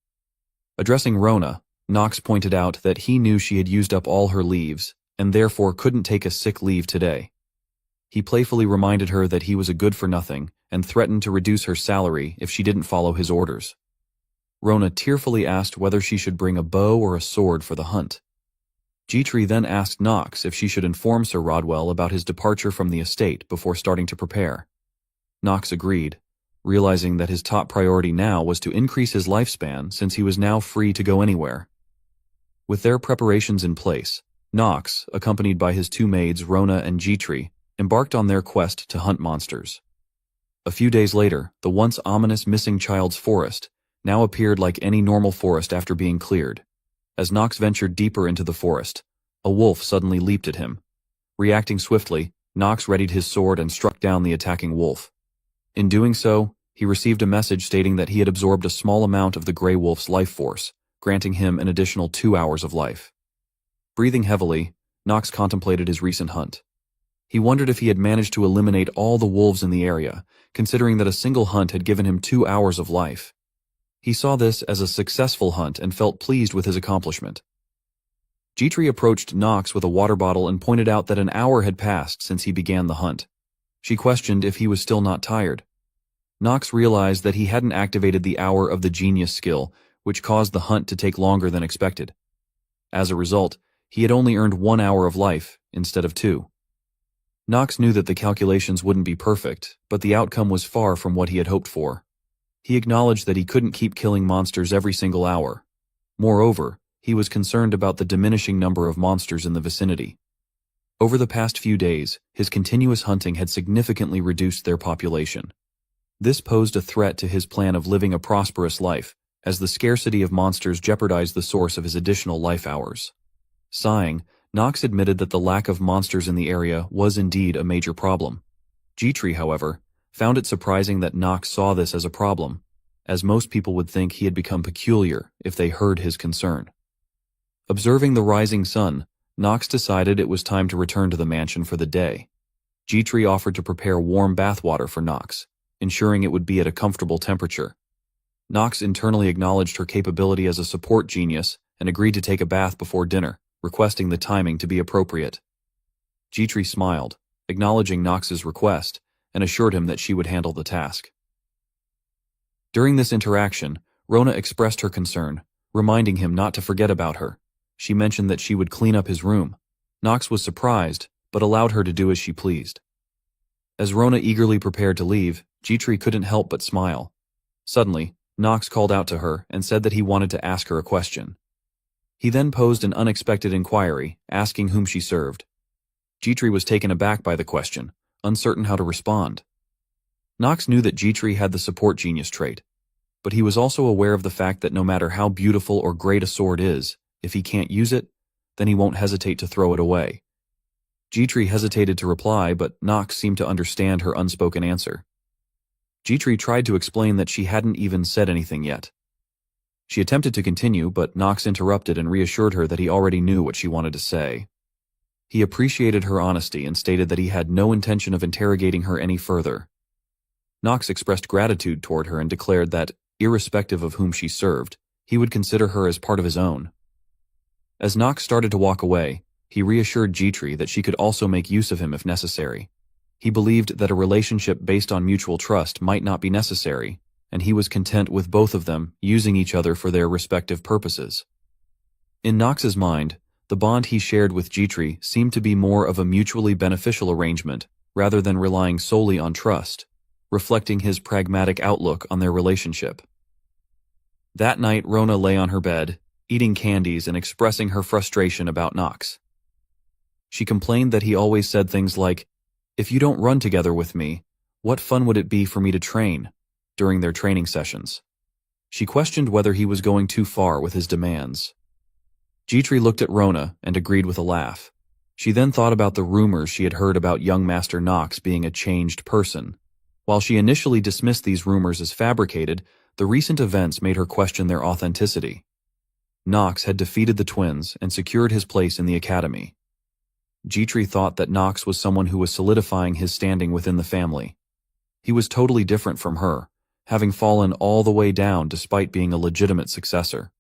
Addressing Rona, Knox pointed out that he knew she had used up all her leaves, and therefore couldn't take a sick leave today. He playfully reminded her that he was a good-for-nothing, and threatened to reduce her salary if she didn't follow his orders. Rona tearfully asked whether she should bring a bow or a sword for the hunt. Dietrich then asked Knox if she should inform Sir Rodwell about his departure from the estate before starting to prepare. Knox agreed, realizing that his top priority now was to increase his lifespan since he was now free to go anywhere. With their preparations in place, Knox, accompanied by his two maids Rona and Dietrich, embarked on their quest to hunt monsters. A few days later, the once ominous missing child's forest now appeared like any normal forest after being cleared. As Knox ventured deeper into the forest, a wolf suddenly leaped at him. Reacting swiftly, Knox readied his sword and struck down the attacking wolf. In doing so, he received a message stating that he had absorbed a small amount of the gray wolf's life force, granting him an additional 2 hours of life. Breathing heavily, Knox contemplated his recent hunt. He wondered if he had managed to eliminate all the wolves in the area, considering that a single hunt had given him 2 hours of life. He saw this as a successful hunt and felt pleased with his accomplishment. Dietrich approached Knox with a water bottle and pointed out that an hour had passed since he began the hunt. She questioned if he was still not tired. Knox realized that he hadn't activated the Hour of the Genius skill, which caused the hunt to take longer than expected. As a result, he had only earned 1 hour of life instead of 2. Knox knew that the calculations wouldn't be perfect, but the outcome was far from what he had hoped for. He acknowledged that he couldn't keep killing monsters every single hour. Moreover, he was concerned about the diminishing number of monsters in the vicinity. Over the past few days, his continuous hunting had significantly reduced their population. This posed a threat to his plan of living a prosperous life, as the scarcity of monsters jeopardized the source of his additional life hours. Sighing, Knox admitted that the lack of monsters in the area was indeed a major problem. Dietrich, however, found it surprising that Knox saw this as a problem, as most people would think he had become peculiar if they heard his concern. Observing the rising sun, Knox decided it was time to return to the mansion for the day. Dietrich offered to prepare warm bathwater for Knox, ensuring it would be at a comfortable temperature. Knox internally acknowledged her capability as a support genius and agreed to take a bath before dinner, requesting the timing to be appropriate. Dietrich smiled, acknowledging Knox's request, and assured him that she would handle the task. During this interaction, Rona expressed her concern, reminding him not to forget about her. She mentioned that she would clean up his room. Knox was surprised, but allowed her to do as she pleased. As Rona eagerly prepared to leave, Dietrich couldn't help but smile. Suddenly, Knox called out to her and said that he wanted to ask her a question. He then posed an unexpected inquiry, asking whom she served. Dietrich was taken aback by the question, uncertain how to respond. Knox knew that Dietrich had the support genius trait, but he was also aware of the fact that no matter how beautiful or great a sword is, if he can't use it, then he won't hesitate to throw it away. Dietrich hesitated to reply, but Knox seemed to understand her unspoken answer. Dietrich tried to explain that she hadn't even said anything yet. She attempted to continue, but Knox interrupted and reassured her that he already knew what she wanted to say. He appreciated her honesty and stated that he had no intention of interrogating her any further. Knox expressed gratitude toward her and declared that, irrespective of whom she served, he would consider her as part of his own. As Knox started to walk away, he reassured Dietrich that she could also make use of him if necessary. He believed that a relationship based on mutual trust might not be necessary, and he was content with both of them using each other for their respective purposes. In Knox's mind, the bond he shared with Dietrich seemed to be more of a mutually beneficial arrangement rather than relying solely on trust, reflecting his pragmatic outlook on their relationship. That night, Rona lay on her bed, eating candies and expressing her frustration about Knox. She complained that he always said things like, "If you don't run together with me, what fun would it be for me to train?" during their training sessions. She questioned whether he was going too far with his demands. Dietrich looked at Rona and agreed with a laugh. She then thought about the rumors she had heard about young Master Knox being a changed person. While she initially dismissed these rumors as fabricated, the recent events made her question their authenticity. Knox had defeated the twins and secured his place in the academy. Dietrich thought that Knox was someone who was solidifying his standing within the family. He was totally different from her, having fallen all the way down despite being a legitimate successor.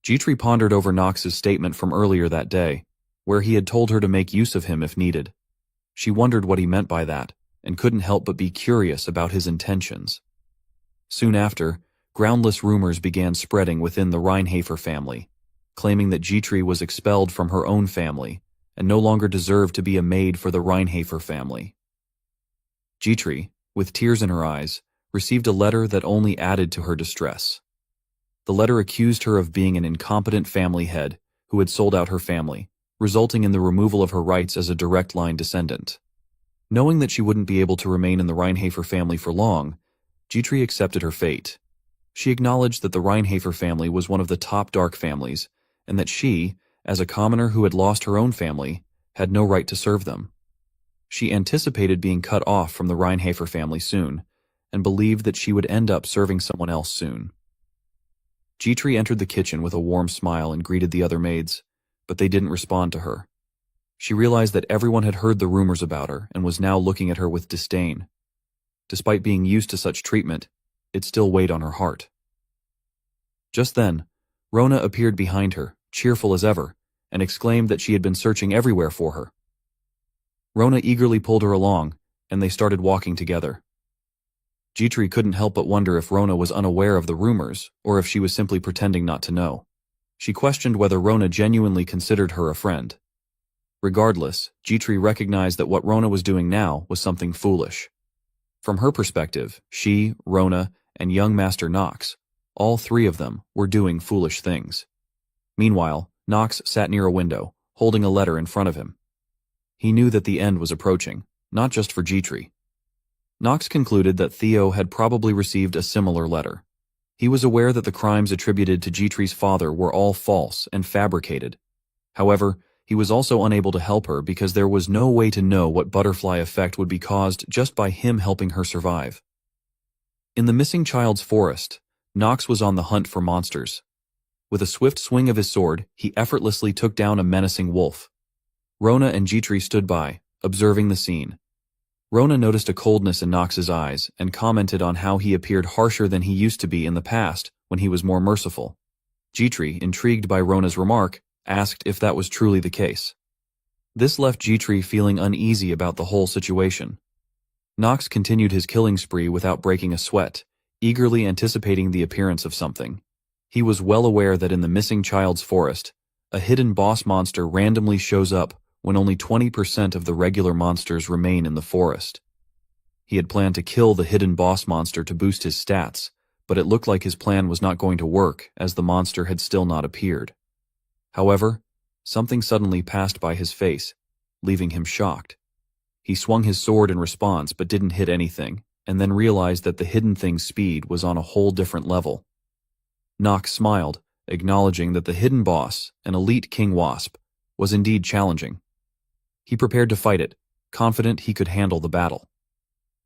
Dietrich pondered over Knox's statement from earlier that day, where he had told her to make use of him if needed. She wondered what he meant by that, and couldn't help but be curious about his intentions. Soon after, groundless rumors began spreading within the Reinhafer family, claiming that Jitri was expelled from her own family and no longer deserved to be a maid for the Reinhardt family. Jitri, with tears in her eyes, received a letter that only added to her distress. The letter accused her of being an incompetent family head who had sold out her family, resulting in the removal of her rights as a direct line descendant. Knowing that she wouldn't be able to remain in the Reinhardt family for long, Jitri accepted her fate. She acknowledged that the Reinhardt family was one of the top dark families, and that she, as a commoner who had lost her own family, had no right to serve them. She anticipated being cut off from the Reinhardt family soon, and believed that she would end up serving someone else soon. Jitri entered the kitchen with a warm smile and greeted the other maids, but they didn't respond to her. She realized that everyone had heard the rumors about her and was now looking at her with disdain. Despite being used to such treatment, it still weighed on her heart. Just then, Rona appeared behind her, cheerful as ever, and exclaimed that she had been searching everywhere for her. Rona eagerly pulled her along, and they started walking together. Jitri couldn't help but wonder if Rona was unaware of the rumors, or if she was simply pretending not to know. She questioned whether Rona genuinely considered her a friend. Regardless, Jitri recognized that what Rona was doing now was something foolish. From her perspective, she, Rona, and young Master Nox, all three of them, were doing foolish things. Meanwhile, Nox sat near a window, holding a letter in front of him. He knew that the end was approaching, not just for Jitri. Nox concluded that Theo had probably received a similar letter. He was aware that the crimes attributed to Jitri's father were all false and fabricated. However, he was also unable to help her because there was no way to know what butterfly effect would be caused just by him helping her survive. In the missing child's forest, Nox was on the hunt for monsters. With a swift swing of his sword, he effortlessly took down a menacing wolf. Rona and Jitri stood by, observing the scene. Rona noticed a coldness in Nox's eyes and commented on how he appeared harsher than he used to be in the past when he was more merciful. Jitri, intrigued by Rona's remark, asked if that was truly the case. This left Jitri feeling uneasy about the whole situation. Nox continued his killing spree without breaking a sweat, eagerly anticipating the appearance of something. He was well aware that in the missing child's forest, a hidden boss monster randomly shows up when only 20% of the regular monsters remain in the forest. He had planned to kill the hidden boss monster to boost his stats, but it looked like his plan was not going to work as the monster had still not appeared. However, something suddenly passed by his face, leaving him shocked. He swung his sword in response but didn't hit anything, and then realized that the hidden thing's speed was on a whole different level. Nox smiled, acknowledging that the hidden boss, an elite king wasp, was indeed challenging. He prepared to fight it, confident he could handle the battle.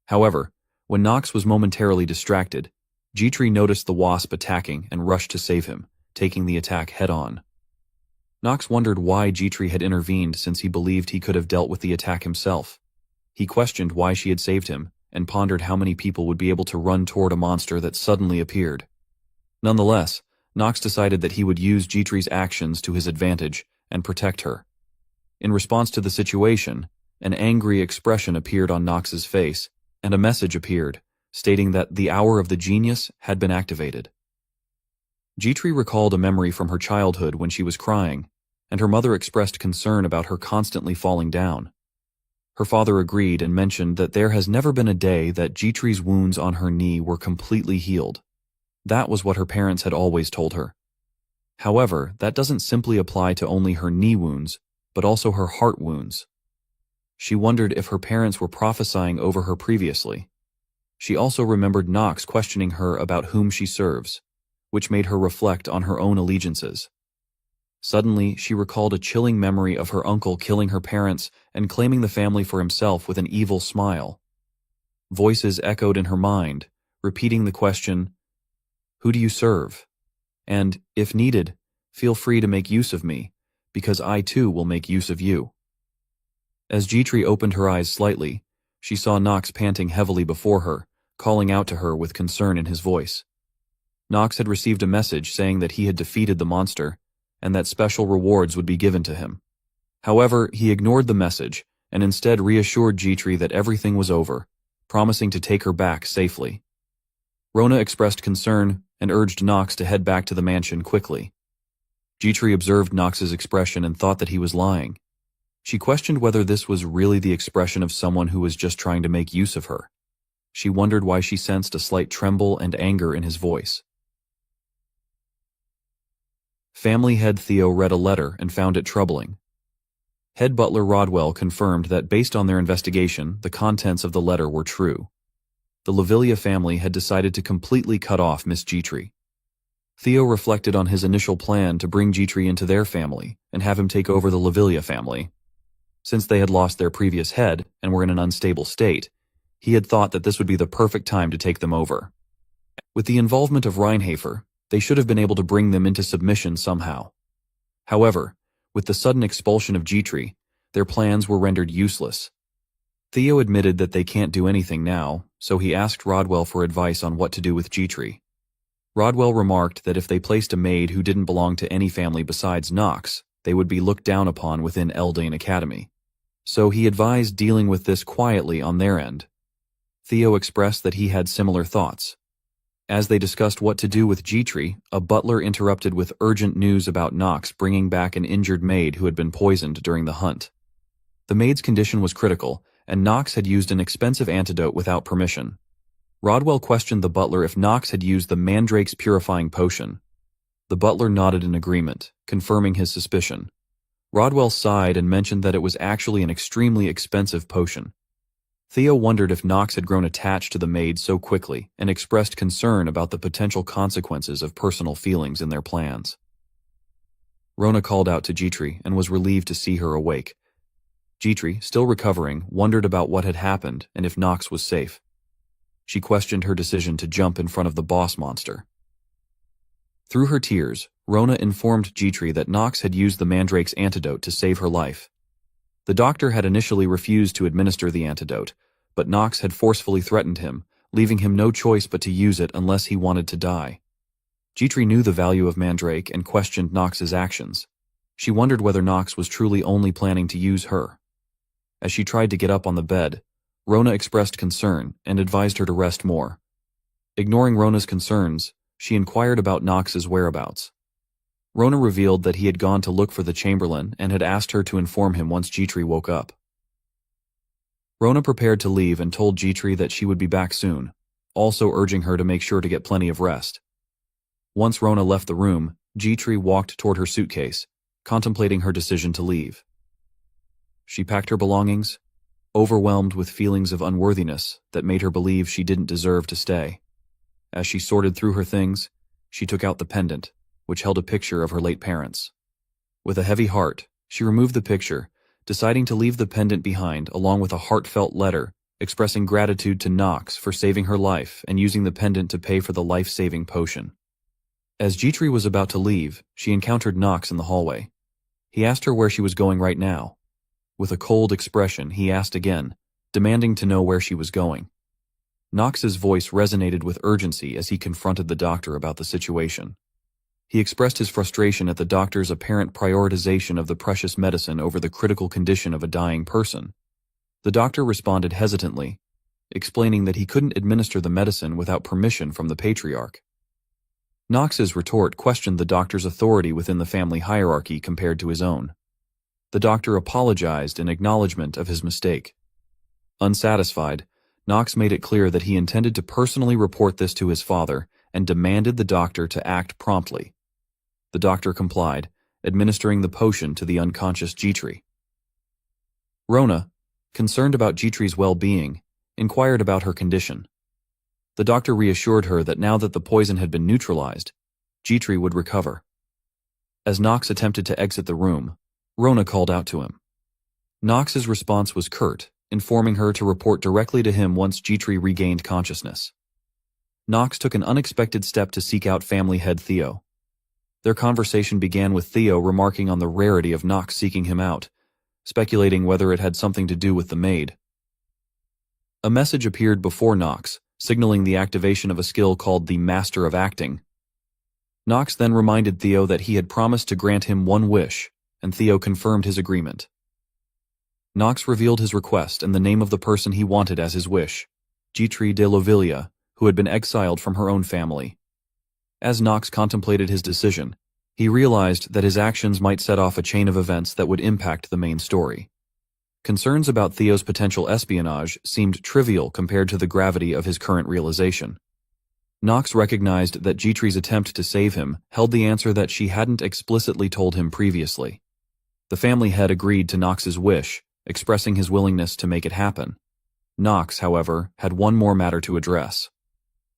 However, when Nox was momentarily distracted, Jitri noticed the wasp attacking and rushed to save him, taking the attack head-on. Nox wondered why Jitri had intervened since he believed he could have dealt with the attack himself. He questioned why she had saved him and pondered how many people would be able to run toward a monster that suddenly appeared. Nonetheless, Nox decided that he would use Jitri's actions to his advantage and protect her. In response to the situation, an angry expression appeared on Nox's face, and a message appeared, stating that the hour of the genius had been activated. Jitri recalled a memory from her childhood when she was crying, and her mother expressed concern about her constantly falling down. Her father agreed and mentioned that there has never been a day that Jitri's wounds on her knee were completely healed. That was what her parents had always told her. However, that doesn't simply apply to only her knee wounds, but also her heart wounds. She wondered if her parents were prophesying over her previously. She also remembered Nox questioning her about whom she serves, which made her reflect on her own allegiances. Suddenly, she recalled a chilling memory of her uncle killing her parents and claiming the family for himself with an evil smile. Voices echoed in her mind, repeating the question, "Who do you serve?" And, if needed, feel free to make use of me, because I too will make use of you. As Jitri opened her eyes slightly, she saw Nox panting heavily before her, calling out to her with concern in his voice. Nox had received a message saying that he had defeated the monster, and that special rewards would be given to him. However, he ignored the message, and instead reassured Jitri that everything was over, promising to take her back safely. Rona expressed concern and urged Nox to head back to the mansion quickly. Dmitri observed Knox's expression and thought that he was lying. She questioned whether this was really the expression of someone who was just trying to make use of her. She wondered why she sensed a slight tremble and anger in his voice. Family head Theo read a letter and found it troubling. Head butler Rodwell confirmed that based on their investigation, the contents of the letter were true. The Lavilia family had decided to completely cut off Miss Dmitri. Theo reflected on his initial plan to bring Dmitri into their family and have him take over the Lavilia family. Since they had lost their previous head and were in an unstable state, he had thought that this would be the perfect time to take them over. With the involvement of Reinhafer, they should have been able to bring them into submission somehow. However, with the sudden expulsion of Dmitri, their plans were rendered useless. Theo admitted that they can't do anything now, so he asked Rodwell for advice on what to do with Dmitri. Rodwell remarked that if they placed a maid who didn't belong to any family besides Knox, they would be looked down upon within Eldane Academy. So he advised dealing with this quietly on their end. Theo expressed that he had similar thoughts. As they discussed what to do with Dmitri, a butler interrupted with urgent news about Knox bringing back an injured maid who had been poisoned during the hunt. The maid's condition was critical, and Knox had used an expensive antidote without permission. Rodwell questioned the butler if Knox had used the Mandrake's purifying potion. The butler nodded in agreement, confirming his suspicion. Rodwell sighed and mentioned that it was actually an extremely expensive potion. Theo wondered if Knox had grown attached to the maid so quickly and expressed concern about the potential consequences of personal feelings in their plans. Rona called out to Dmitri and was relieved to see her awake. Dmitri, still recovering, wondered about what had happened and if Knox was safe. She questioned her decision to jump in front of the boss monster. Through her tears, Rona informed Dmitri that Knox had used the Mandrake's antidote to save her life. The doctor had initially refused to administer the antidote, but Knox had forcefully threatened him, leaving him no choice but to use it unless he wanted to die. Dmitri knew the value of Mandrake and questioned Knox's actions. She wondered whether Knox was truly only planning to use her. As she tried to get up on the bed, Rona expressed concern and advised her to rest more. Ignoring Rona's concerns, she inquired about Knox's whereabouts. Rona revealed that he had gone to look for the Chamberlain and had asked her to inform him once Dmitri woke up. Rona prepared to leave and told Dmitri that she would be back soon, also urging her to make sure to get plenty of rest. Once Rona left the room, Dmitri walked toward her suitcase, contemplating her decision to leave. She packed her belongings, overwhelmed with feelings of unworthiness that made her believe she didn't deserve to stay. As she sorted through her things, she took out the pendant, which held a picture of her late parents. With a heavy heart, she removed the picture, deciding to leave the pendant behind along with a heartfelt letter expressing gratitude to Knox for saving her life and using the pendant to pay for the life-saving potion. As Dmitri was about to leave, she encountered Knox in the hallway. He asked her where she was going right now. With a cold expression, he asked again, demanding to know where she was going. Knox's voice resonated with urgency as he confronted the doctor about the situation. He expressed his frustration at the doctor's apparent prioritization of the precious medicine over the critical condition of a dying person. The doctor responded hesitantly, explaining that he couldn't administer the medicine without permission from the patriarch. Knox's retort questioned the doctor's authority within the family hierarchy compared to his own. The doctor apologized in acknowledgement of his mistake. Unsatisfied, Knox made it clear that he intended to personally report this to his father and demanded the doctor to act promptly. The doctor complied, administering the potion to the unconscious Dmitri. Rona, concerned about Dmitri's well-being, inquired about her condition. The doctor reassured her that now that the poison had been neutralized, Dmitri would recover. As Knox attempted to exit the room, Rona called out to him. Knox's response was curt, informing her to report directly to him once Dmitri regained consciousness. Knox took an unexpected step to seek out family head Theo. Their conversation began with Theo remarking on the rarity of Knox seeking him out, speculating whether it had something to do with the maid. A message appeared before Knox, signaling the activation of a skill called the Master of Acting. Knox then reminded Theo that he had promised to grant him one wish, and Theo confirmed his agreement. Knox revealed his request and the name of the person he wanted as his wish, Dmitri de Lovilia, who had been exiled from her own family. As Knox contemplated his decision, He realized that his actions might set off a chain of events that would impact the main story. Concerns about Theo's potential espionage seemed trivial compared to the gravity of his current realization. Knox recognized that Jitri's attempt to save him held the answer that she hadn't explicitly told him previously. The family head agreed to Knox's wish, expressing his willingness to make it happen. Knox, however, had one more matter to address.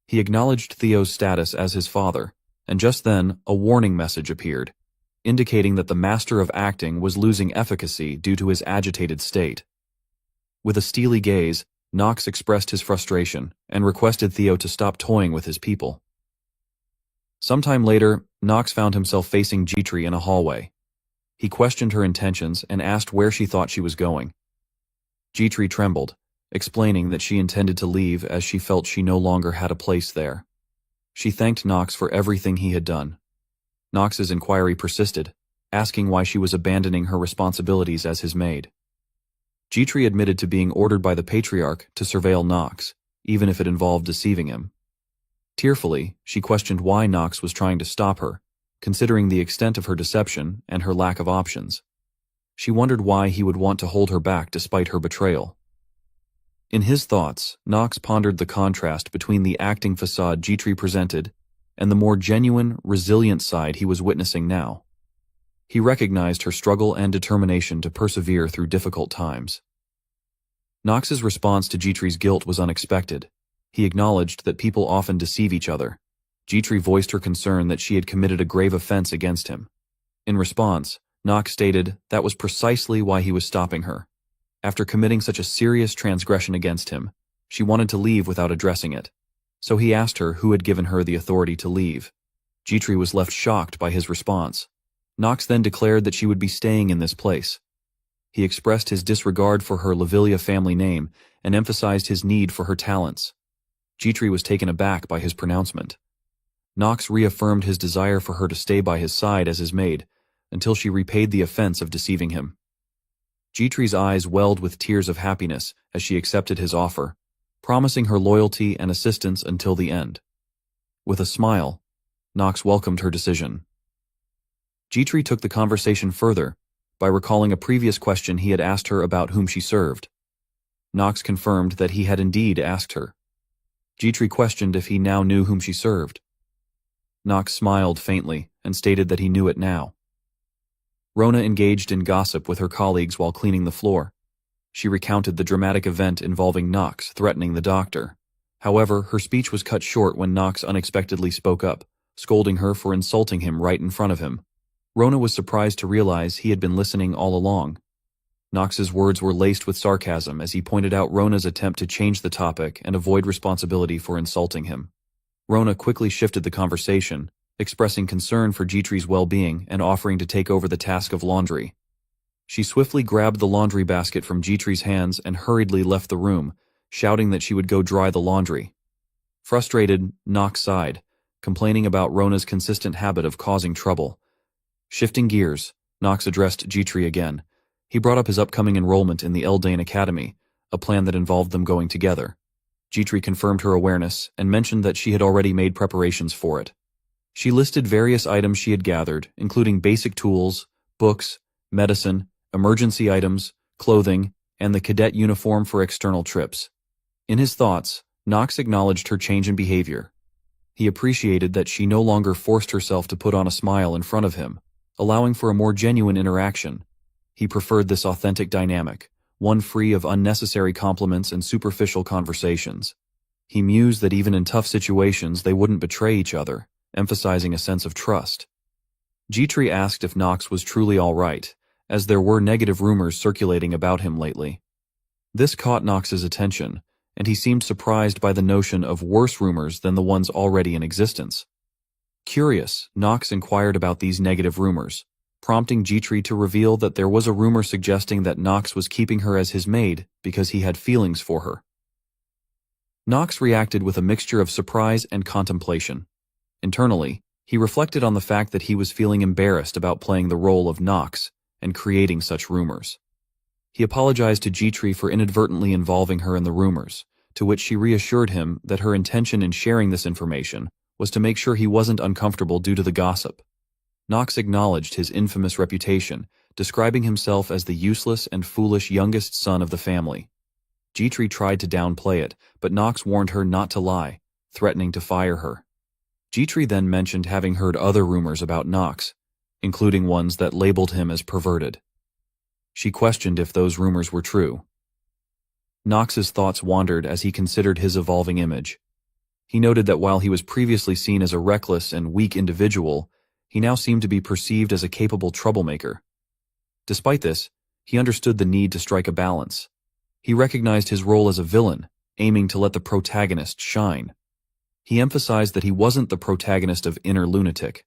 He acknowledged Theo's status as his father, and just then a warning message appeared, indicating that the master of acting was losing efficacy due to his agitated state. With a steely gaze, Knox expressed his frustration and requested Theo to stop toying with his people. Sometime later, Knox found himself facing Jitri in a hallway. He questioned her intentions and asked where she thought she was going. Jitri trembled, explaining that she intended to leave as she felt she no longer had a place there. She thanked Knox for everything he had done. Knox's inquiry persisted, asking why she was abandoning her responsibilities as his maid. Jitri admitted to being ordered by the patriarch to surveil Knox, even if it involved deceiving him. Tearfully, she questioned why Knox was trying to stop her, considering the extent of her deception and her lack of options. She wondered why he would want to hold her back despite her betrayal. In his thoughts, Knox pondered the contrast between the acting facade Jitri presented and the more genuine, resilient side he was witnessing now. He recognized her struggle and determination to persevere through difficult times. Knox's response to Jitri's guilt was unexpected. He acknowledged that people often deceive each other. Jitri voiced her concern that she had committed a grave offense against him. In response, Knox stated that was precisely why he was stopping her. After committing such a serious transgression against him, she wanted to leave without addressing it. So he asked her who had given her the authority to leave. Jitri was left shocked by his response. Knox then declared that she would be staying in this place. He expressed his disregard for her Lavilia family name and emphasized his need for her talents. Jitri was taken aback by his pronouncement. Knox reaffirmed his desire for her to stay by his side as his maid, until she repaid the offense of deceiving him. Jitri's eyes welled with tears of happiness as she accepted his offer, promising her loyalty and assistance until the end. With a smile, Knox welcomed her decision. Jitri took the conversation further by recalling a previous question he had asked her about whom she served. Knox confirmed that he had indeed asked her. Jitri questioned if he now knew whom she served. Knox smiled faintly and stated that he knew it now. Rona engaged in gossip with her colleagues while cleaning the floor. She recounted the dramatic event involving Knox threatening the doctor. However, her speech was cut short when Knox unexpectedly spoke up, scolding her for insulting him right in front of him. Rona was surprised to realize he had been listening all along. Knox's words were laced with sarcasm as he pointed out Rona's attempt to change the topic and avoid responsibility for insulting him. Rona quickly shifted the conversation, expressing concern for Jitri's well-being and offering to take over the task of laundry. She swiftly grabbed the laundry basket from Jitri's hands and hurriedly left the room, shouting that she would go dry the laundry. Frustrated, Knox sighed, complaining about Rona's consistent habit of causing trouble. Shifting gears, Knox addressed Jitri again. He brought up his upcoming enrollment in the Eldane Academy, a plan that involved them going together. Jitri confirmed her awareness and mentioned that she had already made preparations for it. She listed various items she had gathered, including basic tools, books, medicine, emergency items, clothing, and the cadet uniform for external trips. In his thoughts, Knox acknowledged her change in behavior. He appreciated that she no longer forced herself to put on a smile in front of him, allowing for a more genuine interaction. He preferred this authentic dynamic, one free of unnecessary compliments and superficial conversations. He mused that even in tough situations they wouldn't betray each other, emphasizing a sense of trust. Jitri asked if Knox was truly all right, as there were negative rumors circulating about him lately. This caught Knox's attention, and he seemed surprised by the notion of worse rumors than the ones already in existence. Curious, Knox inquired about these negative rumors, prompting Jitri to reveal that there was a rumor suggesting that Knox was keeping her as his maid because he had feelings for her. Knox reacted with a mixture of surprise and contemplation. Internally, he reflected on the fact that he was feeling embarrassed about playing the role of Knox and creating such rumors. He apologized to Jitri for inadvertently involving her in the rumors, to which she reassured him that her intention in sharing this information was to make sure he wasn't uncomfortable due to the gossip. Knox acknowledged his infamous reputation, describing himself as the useless and foolish youngest son of the family. Jitri tried to downplay it, but Knox warned her not to lie, threatening to fire her. Jitri then mentioned having heard other rumors about Knox, including ones that labeled him as perverted. She questioned if those rumors were true. Knox's thoughts wandered as he considered his evolving image. He noted that while he was previously seen as a reckless and weak individual, he now seemed to be perceived as a capable troublemaker. Despite this, he understood the need to strike a balance. He recognized his role as a villain, aiming to let the protagonist shine. He emphasized that he wasn't the protagonist of Inner Lunatic.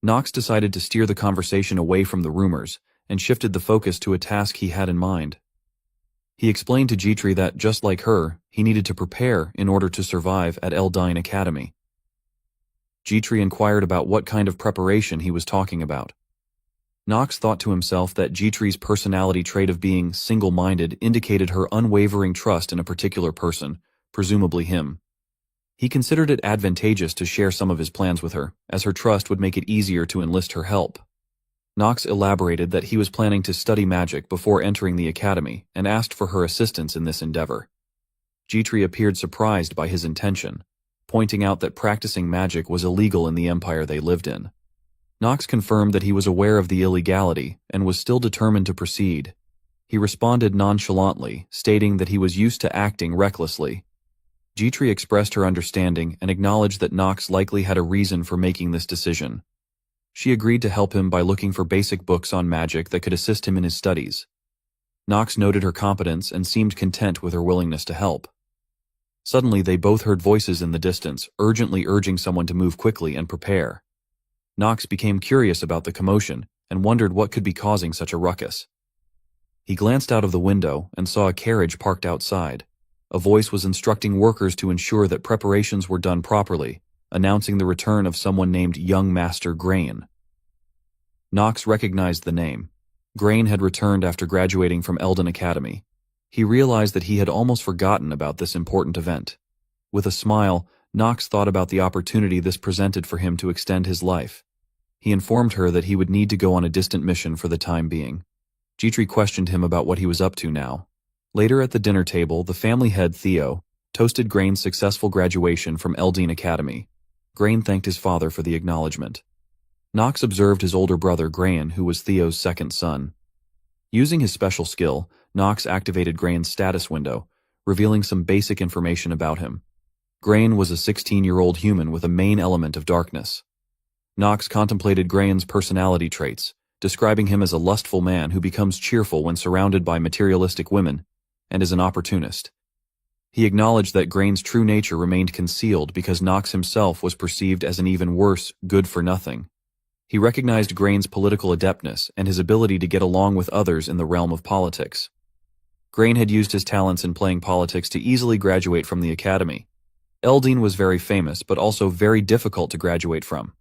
Knox decided to steer the conversation away from the rumors and shifted the focus to a task he had in mind. He explained to Jitri that, just like her, he needed to prepare in order to survive at Eldine Academy. Jitri inquired about what kind of preparation he was talking about. Knox thought to himself that Jitri's personality trait of being single-minded indicated her unwavering trust in a particular person, presumably him. He considered it advantageous to share some of his plans with her, as her trust would make it easier to enlist her help. Knox elaborated that he was planning to study magic before entering the academy and asked for her assistance in this endeavor. Jitri appeared surprised by his intention, pointing out that practicing magic was illegal in the empire they lived in. Knox confirmed that he was aware of the illegality and was still determined to proceed. He responded nonchalantly, stating that he was used to acting recklessly. Jitri expressed her understanding and acknowledged that Knox likely had a reason for making this decision. She agreed to help him by looking for basic books on magic that could assist him in his studies. Knox noted her competence and seemed content with her willingness to help. Suddenly, they both heard voices in the distance, urgently urging someone to move quickly and prepare. Knox became curious about the commotion and wondered what could be causing such a ruckus. He glanced out of the window and saw a carriage parked outside. A voice was instructing workers to ensure that preparations were done properly, announcing the return of someone named Young Master Grain. Knox recognized the name. Grain had returned after graduating from Eldin Academy. He realized that he had almost forgotten about this important event. With a smile, Knox thought about the opportunity this presented for him to extend his life. He informed her that he would need to go on a distant mission for the time being. Jitri questioned him about what he was up to now. Later at the dinner table, the family head, Theo, toasted Grain's successful graduation from Eldine Academy. Grain thanked his father for the acknowledgement. Knox observed his older brother, Grain, who was Theo's second son. Using his special skill, Knox activated Grain's status window, revealing some basic information about him. Grain was a 16-year-old human with a main element of darkness. Knox contemplated Grain's personality traits, describing him as a lustful man who becomes cheerful when surrounded by materialistic women, and is an opportunist. He acknowledged that Grain's true nature remained concealed because Knox himself was perceived as an even worse good-for-nothing. He recognized Grain's political adeptness and his ability to get along with others in the realm of politics. Grain had used his talents in playing politics to easily graduate from the academy. Eldine was very famous, but also very difficult to graduate from.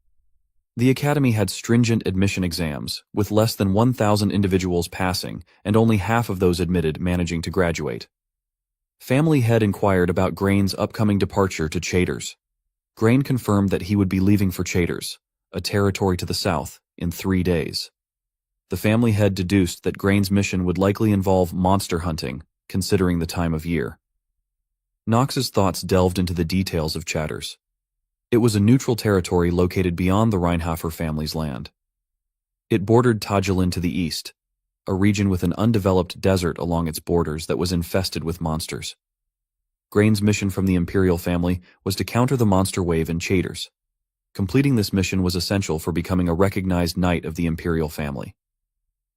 The academy had stringent admission exams, with less than 1,000 individuals passing, and only half of those admitted managing to graduate. Family head inquired about Grain's upcoming departure to Chaders. Grain confirmed that he would be leaving for Chaders, a territory to the south, in 3 days. The family head deduced that Grain's mission would likely involve monster hunting, considering the time of year. Knox's thoughts delved into the details of Chaders. It was a neutral territory located beyond the Reinhofer family's land. It bordered Tajalin to the east, a region with an undeveloped desert along its borders that was infested with monsters. Grain's mission from the Imperial family was to counter the monster wave in Chaders. Completing this mission was essential for becoming a recognized knight of the Imperial family.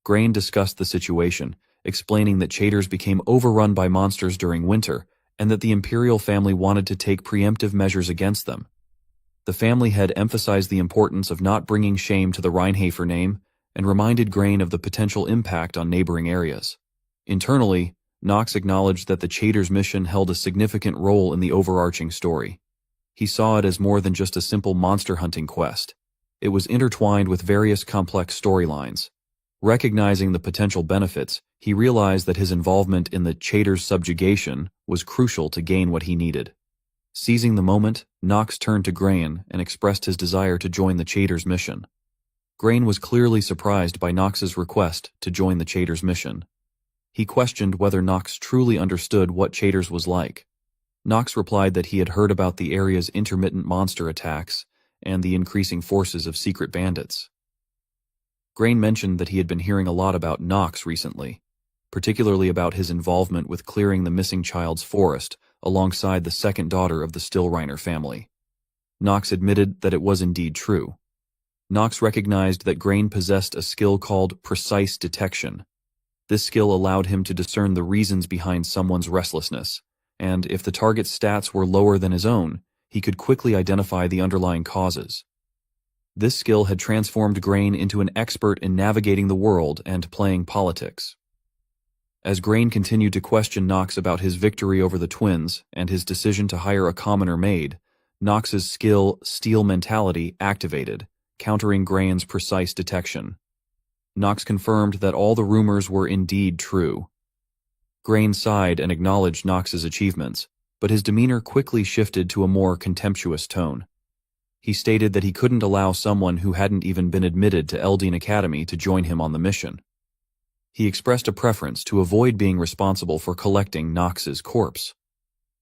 Grain discussed the situation, explaining that Chaders became overrun by monsters during winter and that the Imperial family wanted to take preemptive measures against them. The family head emphasized the importance of not bringing shame to the Reinhofer name and reminded Grain of the potential impact on neighboring areas. Internally, Knox acknowledged that the Chaders mission held a significant role in the overarching story. He saw it as more than just a simple monster hunting quest. It was intertwined with various complex storylines. Recognizing the potential benefits, he realized that his involvement in the Chaders subjugation was crucial to gain what he needed. Seizing the moment, Knox turned to Grain and expressed his desire to join the Chaders mission. Grain was clearly surprised by Nox's request to join the Chaders mission. He questioned whether Nox truly understood what Chaders was like. Nox replied that he had heard about the area's intermittent monster attacks and the increasing forces of secret bandits. Grain mentioned that he had been hearing a lot about Nox recently, particularly about his involvement with clearing the missing child's forest alongside the second daughter of the Stillreiner family. Nox admitted that it was indeed true. Nox recognized that Grain possessed a skill called precise detection. This skill allowed him to discern the reasons behind someone's restlessness, and if the target's stats were lower than his own, he could quickly identify the underlying causes. This skill had transformed Grain into an expert in navigating the world and playing politics. As Grain continued to question Nox about his victory over the twins and his decision to hire a commoner maid, Nox's skill, Steel Mentality, activated, countering Grain's precise detection. Nox confirmed that all the rumors were indeed true. Grain sighed and acknowledged Nox's achievements, but his demeanor quickly shifted to a more contemptuous tone. He stated that he couldn't allow someone who hadn't even been admitted to Eldine Academy to join him on the mission. He expressed a preference to avoid being responsible for collecting Nox's corpse.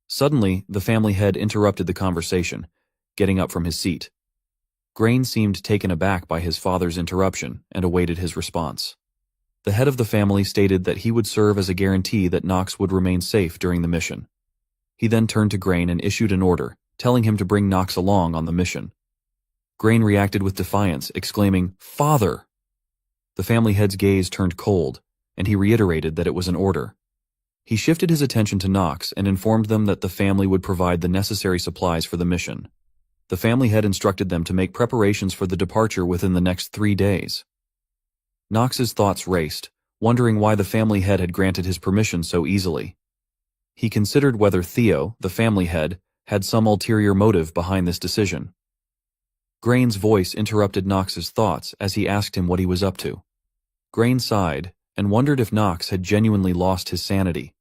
Suddenly, the family head interrupted the conversation, getting up from his seat. Grain seemed taken aback by his father's interruption and awaited his response. The head of the family stated that he would serve as a guarantee that Nox would remain safe during the mission. He then turned to Grain and issued an order, telling him to bring Nox along on the mission. Grain reacted with defiance, exclaiming, "Father!" The family head's gaze turned cold, and he reiterated that it was an order. He shifted his attention to Nox and informed them that the family would provide the necessary supplies for the mission. The family head instructed them to make preparations for the departure within the next 3 days. Nox's thoughts raced, wondering why the family head had granted his permission so easily. He considered whether Theo, the family head, had some ulterior motive behind this decision. Grain's voice interrupted Nox's thoughts as he asked him what he was up to. Grain sighed and wondered if Nox had genuinely lost his sanity.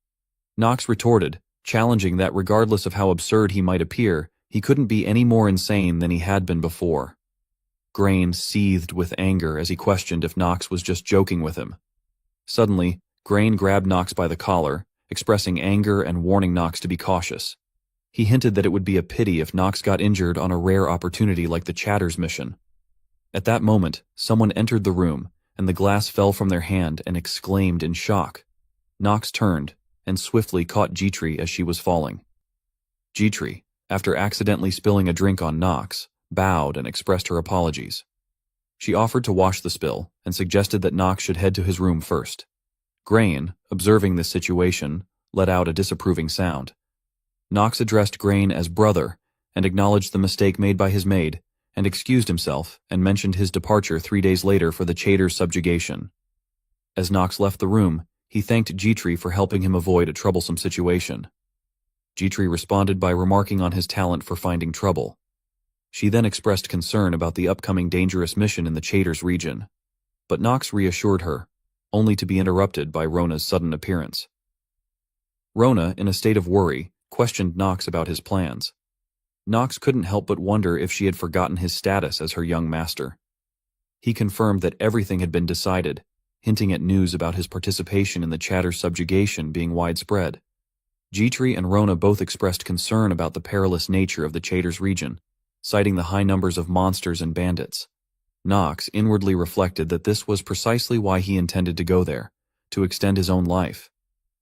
Nox retorted, challenging that regardless of how absurd he might appear, he couldn't be any more insane than he had been before. Grain seethed with anger as he questioned if Nox was just joking with him. Suddenly, Grain grabbed Nox by the collar, expressing anger and warning Nox to be cautious. He hinted that it would be a pity if Nox got injured on a rare opportunity like the Chaders mission. At that moment, someone entered the room, and the glass fell from their hand and exclaimed in shock. Nox turned and swiftly caught Jitri as she was falling. Jitri, after accidentally spilling a drink on Nox, bowed and expressed her apologies. She offered to wash the spill and suggested that Nox should head to his room first. Grain, observing this situation, let out a disapproving sound. Nox addressed Grain as brother and acknowledged the mistake made by his maid, and excused himself and mentioned his departure 3 days later for the Chaders' subjugation. As Nox left the room, he thanked Jitri for helping him avoid a troublesome situation. Jitri responded by remarking on his talent for finding trouble. She then expressed concern about the upcoming dangerous mission in the Chaders region, but Nox reassured her, only to be interrupted by Rona's sudden appearance. Rona, in a state of worry, questioned Nox about his plans. Nox couldn't help but wonder if she had forgotten his status as her young master. He confirmed that everything had been decided, hinting at news about his participation in the Chaders' subjugation being widespread. Jitri and Rona both expressed concern about the perilous nature of the Chaders region, citing the high numbers of monsters and bandits. Nox inwardly reflected that this was precisely why he intended to go there, to extend his own life.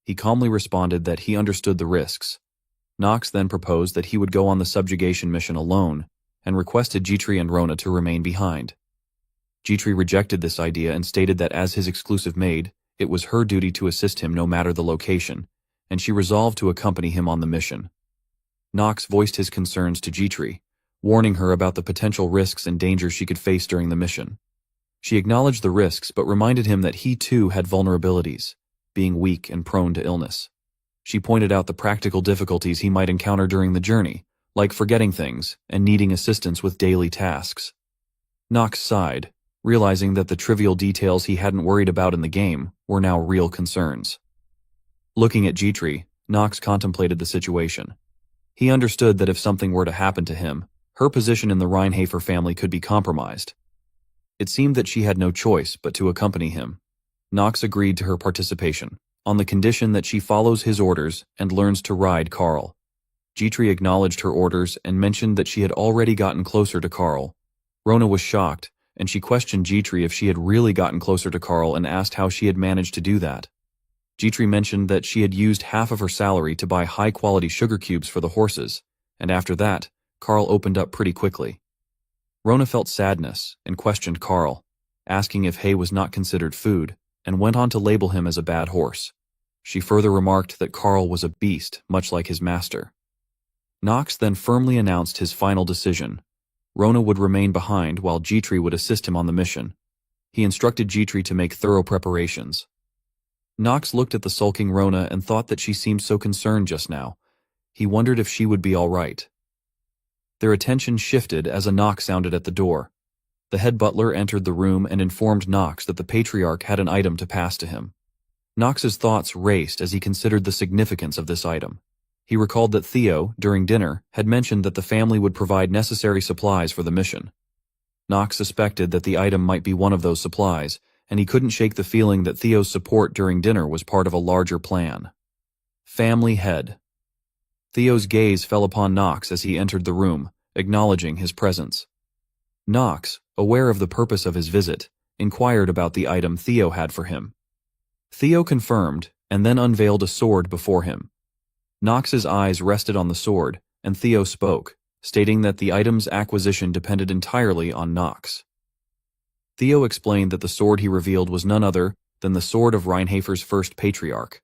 He calmly responded that he understood the risks. Nox then proposed that he would go on the subjugation mission alone, and requested Jitri and Rona to remain behind. Jitri rejected this idea and stated that as his exclusive maid, it was her duty to assist him no matter the location, and she resolved to accompany him on the mission. Nox voiced his concerns to Jitri, warning her about the potential risks and dangers she could face during the mission. She acknowledged the risks but reminded him that he too had vulnerabilities, being weak and prone to illness. She pointed out the practical difficulties he might encounter during the journey, like forgetting things and needing assistance with daily tasks. Nox sighed, realizing that the trivial details he hadn't worried about in the game were now real concerns. Looking at Jitri, Nox contemplated the situation. He understood that if something were to happen to him, her position in the Reinhafer family could be compromised. It seemed that she had no choice but to accompany him. Nox agreed to her participation, on the condition that she follows his orders and learns to ride Carl. Jitri acknowledged her orders and mentioned that she had already gotten closer to Carl. Rona was shocked, and she questioned Jitri if she had really gotten closer to Carl and asked how she had managed to do that. Jitri mentioned that she had used half of her salary to buy high-quality sugar cubes for the horses, and after that, Carl opened up pretty quickly. Rona felt sadness and questioned Carl, asking if hay was not considered food, and went on to label him as a bad horse. She further remarked that Carl was a beast, much like his master. Nox then firmly announced his final decision. Rona would remain behind while Jitri would assist him on the mission. He instructed Jitri to make thorough preparations. Nox looked at the sulking Rona and thought that she seemed so concerned just now. He wondered if she would be all right. Their attention shifted as a knock sounded at the door. The head butler entered the room and informed Nox that the patriarch had an item to pass to him. Nox's thoughts raced as he considered the significance of this item. He recalled that Theo, during dinner, had mentioned that the family would provide necessary supplies for the mission. Nox suspected that the item might be one of those supplies, and he couldn't shake the feeling that Theo's support during dinner was part of a larger plan. Family head. Theo's gaze fell upon Nox as he entered the room, acknowledging his presence. Nox, aware of the purpose of his visit, inquired about the item Theo had for him. Theo confirmed, and then unveiled a sword before him. Nox's eyes rested on the sword, and Theo spoke, stating that the item's acquisition depended entirely on Nox. Theo explained that the sword he revealed was none other than the sword of Reinhafer's first patriarch.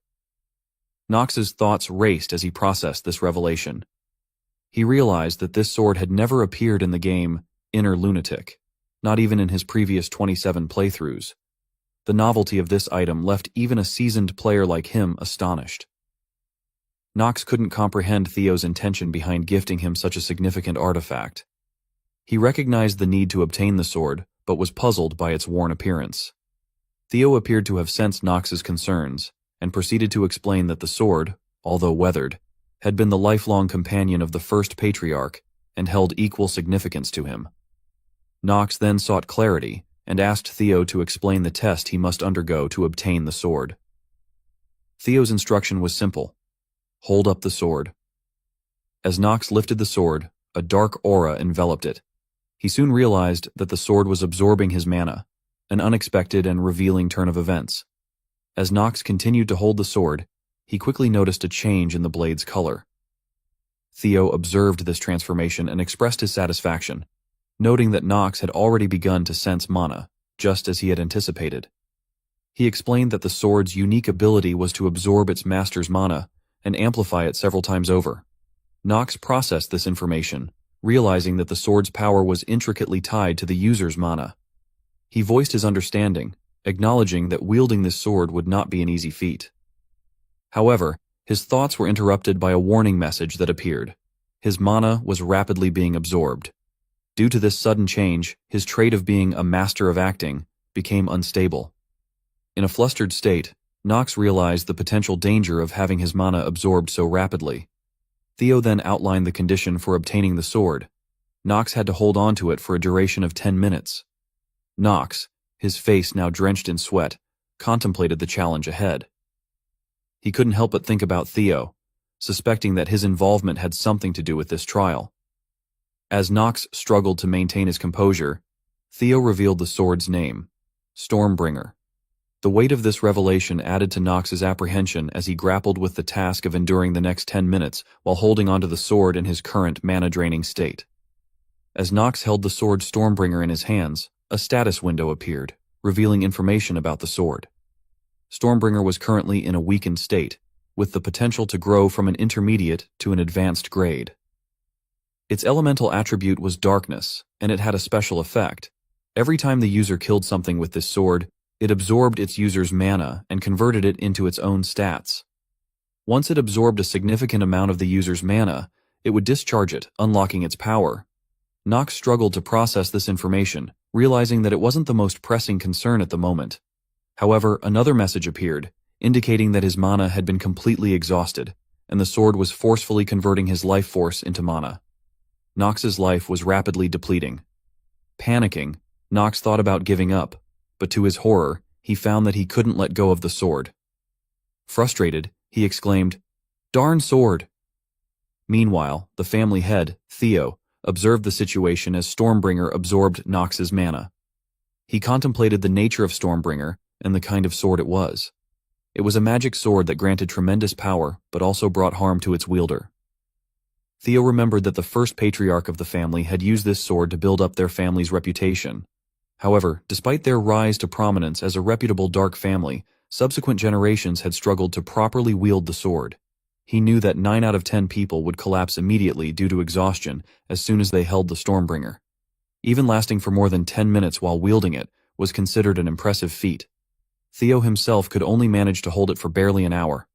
Nox's thoughts raced as he processed this revelation. He realized that this sword had never appeared in the game Inner Lunatic, not even in his previous 27 playthroughs. The novelty of this item left even a seasoned player like him astonished. Nox couldn't comprehend Theo's intention behind gifting him such a significant artifact. He recognized the need to obtain the sword, but was puzzled by its worn appearance. Theo appeared to have sensed Nox's concerns, and proceeded to explain that the sword, although weathered, had been the lifelong companion of the first patriarch and held equal significance to him. Nox then sought clarity and asked Theo to explain the test he must undergo to obtain the sword. Theo's instruction was simple. Hold up the sword. As Nox lifted the sword, a dark aura enveloped it. He soon realized that the sword was absorbing his mana, an unexpected and revealing turn of events. As Nox continued to hold the sword, he quickly noticed a change in the blade's color. Theo observed this transformation and expressed his satisfaction, noting that Nox had already begun to sense mana, just as he had anticipated. He explained that the sword's unique ability was to absorb its master's mana and amplify it several times over. Nox processed this information, realizing that the sword's power was intricately tied to the user's mana. He voiced his understanding, acknowledging that wielding this sword would not be an easy feat. However, his thoughts were interrupted by a warning message that appeared. His mana was rapidly being absorbed. Due to this sudden change, his trait of being a master of acting became unstable. In a flustered state, Nox realized the potential danger of having his mana absorbed so rapidly. Theo then outlined the condition for obtaining the sword. Nox had to hold on to it for a duration of 10 minutes. Nox, his face now drenched in sweat, contemplated the challenge ahead. He couldn't help but think about Theo, suspecting that his involvement had something to do with this trial. As Nox struggled to maintain his composure, Theo revealed the sword's name, Stormbringer. The weight of this revelation added to Nox's apprehension as he grappled with the task of enduring the next 10 minutes while holding onto the sword in his current mana-draining state. As Nox held the sword Stormbringer in his hands, a status window appeared, revealing information about the sword. Stormbringer was currently in a weakened state, with the potential to grow from an intermediate to an advanced grade. Its elemental attribute was darkness, and it had a special effect. Every time the user killed something with this sword, it absorbed its user's mana and converted it into its own stats. Once it absorbed a significant amount of the user's mana, it would discharge it, unlocking its power. Nox struggled to process this information, realizing that it wasn't the most pressing concern at the moment. However, another message appeared, indicating that his mana had been completely exhausted, and the sword was forcefully converting his life force into mana. Nox's life was rapidly depleting. Panicking, Nox thought about giving up, but to his horror, he found that he couldn't let go of the sword. Frustrated, he exclaimed, "Darn sword!" Meanwhile, the family head, Theo, observed the situation as Stormbringer absorbed Nox's mana. He contemplated the nature of Stormbringer and the kind of sword it was. It was a magic sword that granted tremendous power, but also brought harm to its wielder. Theo remembered that the first patriarch of the family had used this sword to build up their family's reputation. However, despite their rise to prominence as a reputable dark family, subsequent generations had struggled to properly wield the sword. He knew that 9 out of 10 people would collapse immediately due to exhaustion as soon as they held the Stormbringer. Even lasting for more than 10 minutes while wielding it was considered an impressive feat. Theo himself could only manage to hold it for barely an hour.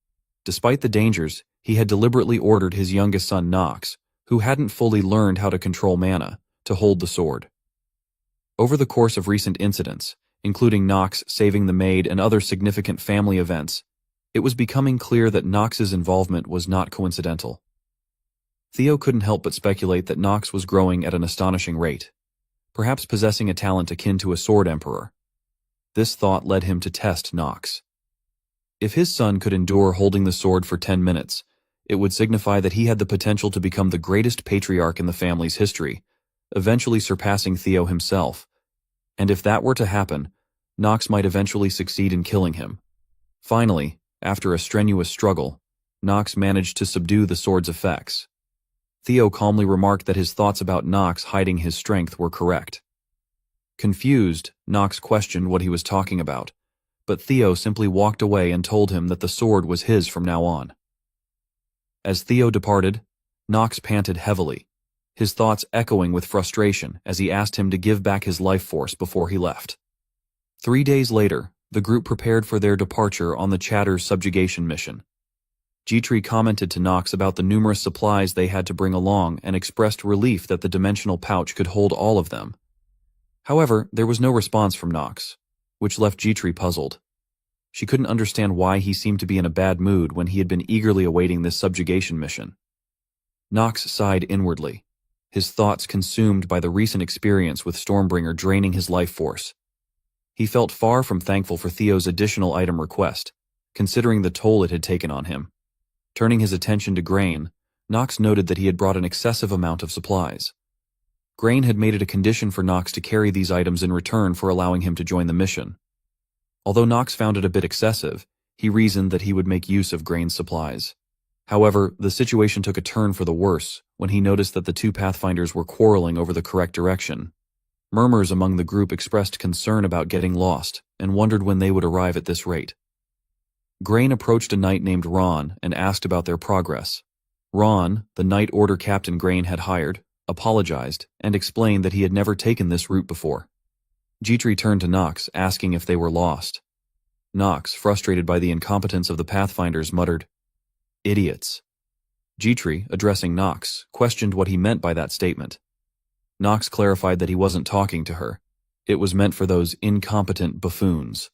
Despite the dangers, he had deliberately ordered his youngest son Nox, who hadn't fully learned how to control mana, to hold the sword. Over the course of recent incidents, including Nox saving the maid and other significant family events, it was becoming clear that Nox's involvement was not coincidental. Theo couldn't help but speculate that Nox was growing at an astonishing rate, perhaps possessing a talent akin to a sword emperor. This thought led him to test Nox. If his son could endure holding the sword for 10 minutes, it would signify that he had the potential to become the greatest patriarch in the family's history, eventually surpassing Theo himself. And if that were to happen, Nox might eventually succeed in killing him. Finally, after a strenuous struggle, Nox managed to subdue the sword's effects. Theo calmly remarked that his thoughts about Nox hiding his strength were correct. Confused, Nox questioned what he was talking about, but Theo simply walked away and told him that the sword was his from now on. As Theo departed, Nox panted heavily, his thoughts echoing with frustration as he asked him to give back his life force before he left. 3 days later, the group prepared for their departure on the Chatter's subjugation mission. G-Tree commented to Nox about the numerous supplies they had to bring along and expressed relief that the dimensional pouch could hold all of them. However, there was no response from Nox, which left G-Tree puzzled. She couldn't understand why he seemed to be in a bad mood when he had been eagerly awaiting this subjugation mission. Nox sighed inwardly, his thoughts consumed by the recent experience with Stormbringer draining his life force. He felt far from thankful for Theo's additional item request, considering the toll it had taken on him. Turning his attention to Grain, Nox noted that he had brought an excessive amount of supplies. Grain had made it a condition for Nox to carry these items in return for allowing him to join the mission. Although Nox found it a bit excessive, he reasoned that he would make use of Grain's supplies. However, the situation took a turn for the worse when he noticed that the two Pathfinders were quarreling over the correct direction. Murmurs among the group expressed concern about getting lost and wondered when they would arrive at this rate. Grain approached a knight named Ron and asked about their progress. Ron, the Knight Order captain Grain had hired, apologized and explained that he had never taken this route before. G-Tree turned to Nox, asking if they were lost. Nox, frustrated by the incompetence of the Pathfinders, muttered, "Idiots." G-Tree, addressing Nox, questioned what he meant by that statement. Nox clarified that he wasn't talking to her. It was meant for those incompetent buffoons.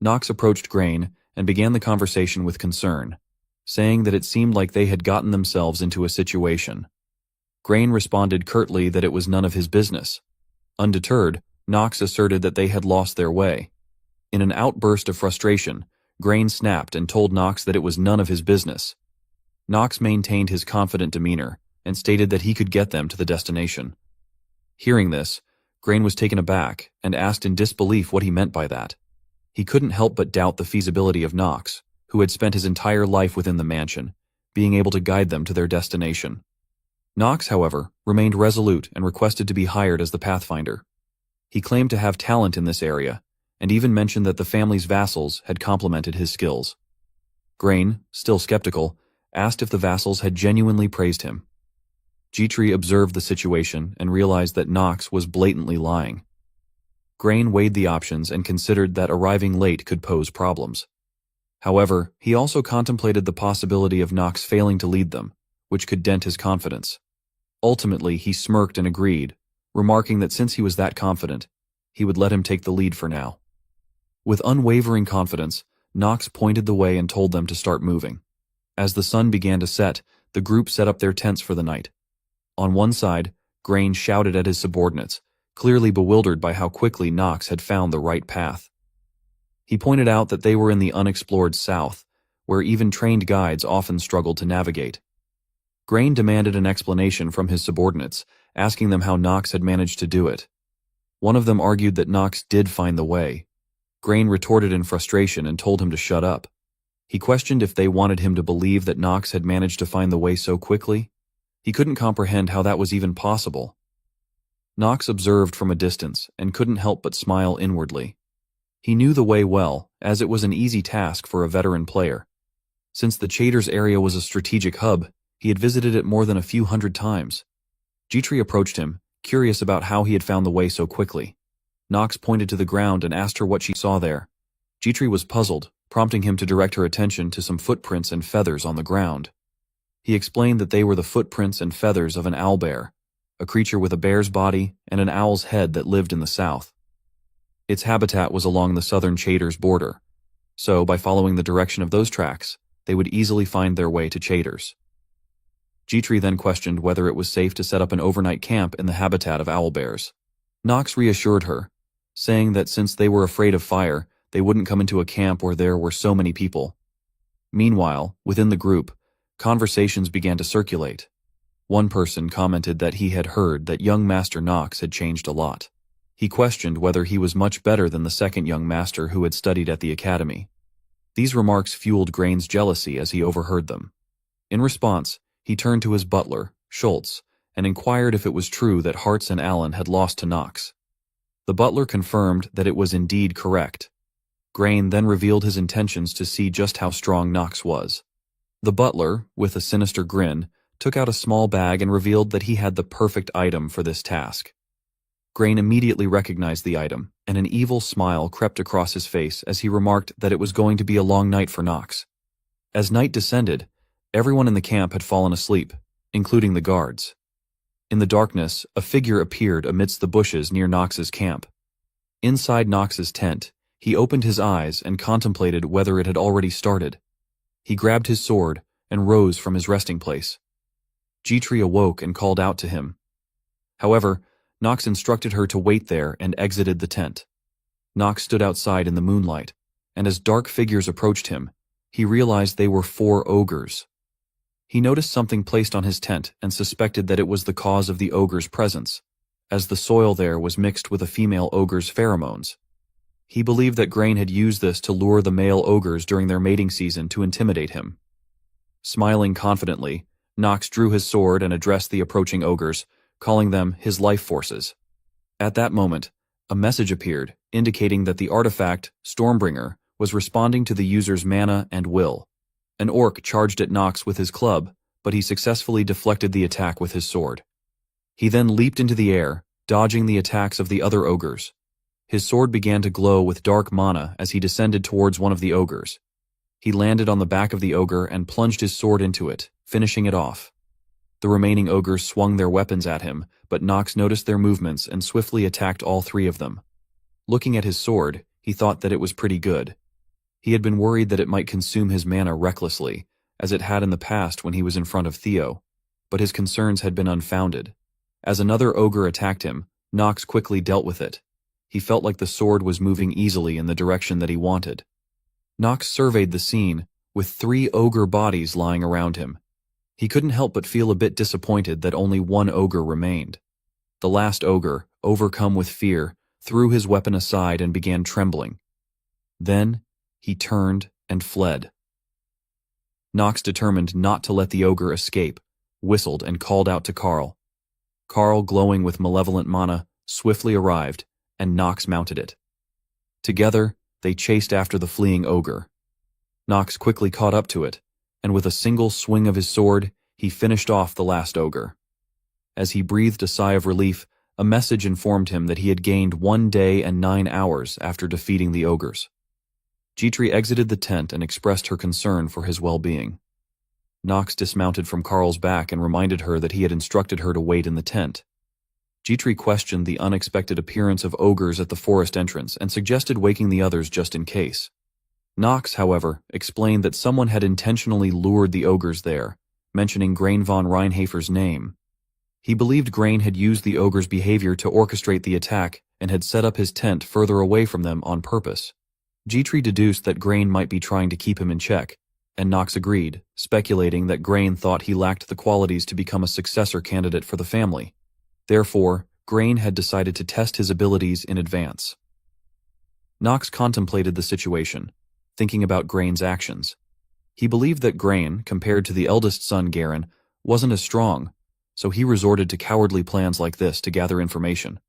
Nox approached Grain and began the conversation with concern, saying that it seemed like they had gotten themselves into a situation. Grain responded curtly that it was none of his business. Undeterred, Nox asserted that they had lost their way. In an outburst of frustration, Grain snapped and told Nox that it was none of his business. Nox maintained his confident demeanor and stated that he could get them to the destination. Hearing this, Grain was taken aback and asked in disbelief what he meant by that. He couldn't help but doubt the feasibility of Nox, who had spent his entire life within the mansion, being able to guide them to their destination. Nox, however, remained resolute and requested to be hired as the Pathfinder. He claimed to have talent in this area, and even mentioned that the family's vassals had complimented his skills. Grain, still skeptical, asked if the vassals had genuinely praised him. G-Tree observed the situation and realized that Nox was blatantly lying. Grain weighed the options and considered that arriving late could pose problems. However, he also contemplated the possibility of Nox failing to lead them, which could dent his confidence. Ultimately, he smirked and agreed, remarking that since he was that confident, he would let him take the lead for now. With unwavering confidence, Nox pointed the way and told them to start moving. As the sun began to set, the group set up their tents for the night. On one side, Grain shouted at his subordinates, clearly bewildered by how quickly Knox had found the right path. He pointed out that they were in the unexplored south, where even trained guides often struggled to navigate. Grain demanded an explanation from his subordinates, asking them how Knox had managed to do it. One of them argued that Knox did find the way. Grain retorted in frustration and told him to shut up. He questioned if they wanted him to believe that Knox had managed to find the way so quickly. He couldn't comprehend how that was even possible. Knox observed from a distance and couldn't help but smile inwardly. He knew the way well, as it was an easy task for a veteran player. Since the Chaders area was a strategic hub, he had visited it more than a few hundred times. Jitri approached him, curious about how he had found the way so quickly. Knox pointed to the ground and asked her what she saw there. Jitri was puzzled, prompting him to direct her attention to some footprints and feathers on the ground. He explained that they were the footprints and feathers of an owlbear, a creature with a bear's body and an owl's head that lived in the south. Its habitat was along the southern Chaders border, so by following the direction of those tracks, they would easily find their way to Chaders. Jitri then questioned whether it was safe to set up an overnight camp in the habitat of owlbears. Knox reassured her, saying that since they were afraid of fire, they wouldn't come into a camp where there were so many people. Meanwhile, within the group, conversations began to circulate. One person commented that he had heard that young Master Knox had changed a lot. He questioned whether he was much better than the second young master who had studied at the academy. These remarks fueled Grain's jealousy as he overheard them. In response, he turned to his butler, Schultz, and inquired if it was true that Hartz and Allen had lost to Knox. The butler confirmed that it was indeed correct. Grain then revealed his intentions to see just how strong Knox was. The butler, with a sinister grin, took out a small bag and revealed that he had the perfect item for this task. Grain immediately recognized the item, and an evil smile crept across his face as he remarked that it was going to be a long night for Knox. As night descended, everyone in the camp had fallen asleep, including the guards. In the darkness, a figure appeared amidst the bushes near Knox's camp. Inside Knox's tent, he opened his eyes and contemplated whether it had already started. He grabbed his sword and rose from his resting place. Jitri awoke and called out to him. However, Knox instructed her to wait there and exited the tent. Knox stood outside in the moonlight, and as dark figures approached him, he realized they were 4 ogres. He noticed something placed on his tent and suspected that it was the cause of the ogre's presence, as the soil there was mixed with a female ogre's pheromones. He believed that Grain had used this to lure the male ogres during their mating season to intimidate him. Smiling confidently, Knox drew his sword and addressed the approaching ogres, calling them his life forces. At that moment, a message appeared, indicating that the artifact, Stormbringer, was responding to the user's mana and will. An orc charged at Knox with his club, but he successfully deflected the attack with his sword. He then leaped into the air, dodging the attacks of the other ogres. His sword began to glow with dark mana as he descended towards one of the ogres. He landed on the back of the ogre and plunged his sword into it, finishing it off. The remaining ogres swung their weapons at him, but Knox noticed their movements and swiftly attacked all 3 of them. Looking at his sword, he thought that it was pretty good. He had been worried that it might consume his mana recklessly, as it had in the past when he was in front of Theo, but his concerns had been unfounded. As another ogre attacked him, Knox quickly dealt with it. He felt like the sword was moving easily in the direction that he wanted. Knox surveyed the scene, with 3 ogre bodies lying around him. He couldn't help but feel a bit disappointed that only 1 ogre remained. The last ogre, overcome with fear, threw his weapon aside and began trembling. Then, he turned and fled. Knox, determined not to let the ogre escape, whistled and called out to Carl. Carl, glowing with malevolent mana, swiftly arrived, and Knox mounted it. Together, they chased after the fleeing ogre. Knox quickly caught up to it, and with a single swing of his sword, he finished off the last ogre. As he breathed a sigh of relief, a message informed him that he had gained 1 day and 9 hours after defeating the ogres. Jitri exited the tent and expressed her concern for his well-being. Knox dismounted from Carl's back and reminded her that he had instructed her to wait in the tent. Jitri questioned the unexpected appearance of ogres at the forest entrance and suggested waking the others just in case. Knox, however, explained that someone had intentionally lured the ogres there, mentioning Grain von Reinhafer's name. He believed Grain had used the ogre's behavior to orchestrate the attack and had set up his tent further away from them on purpose. G-Tree deduced that Grain might be trying to keep him in check, and Knox agreed, speculating that Grain thought he lacked the qualities to become a successor candidate for the family. Therefore, Grain had decided to test his abilities in advance. Knox contemplated the situation, thinking about Grain's actions. He believed that Grain, compared to the eldest son Garen, wasn't as strong, so he resorted to cowardly plans like this to gather information.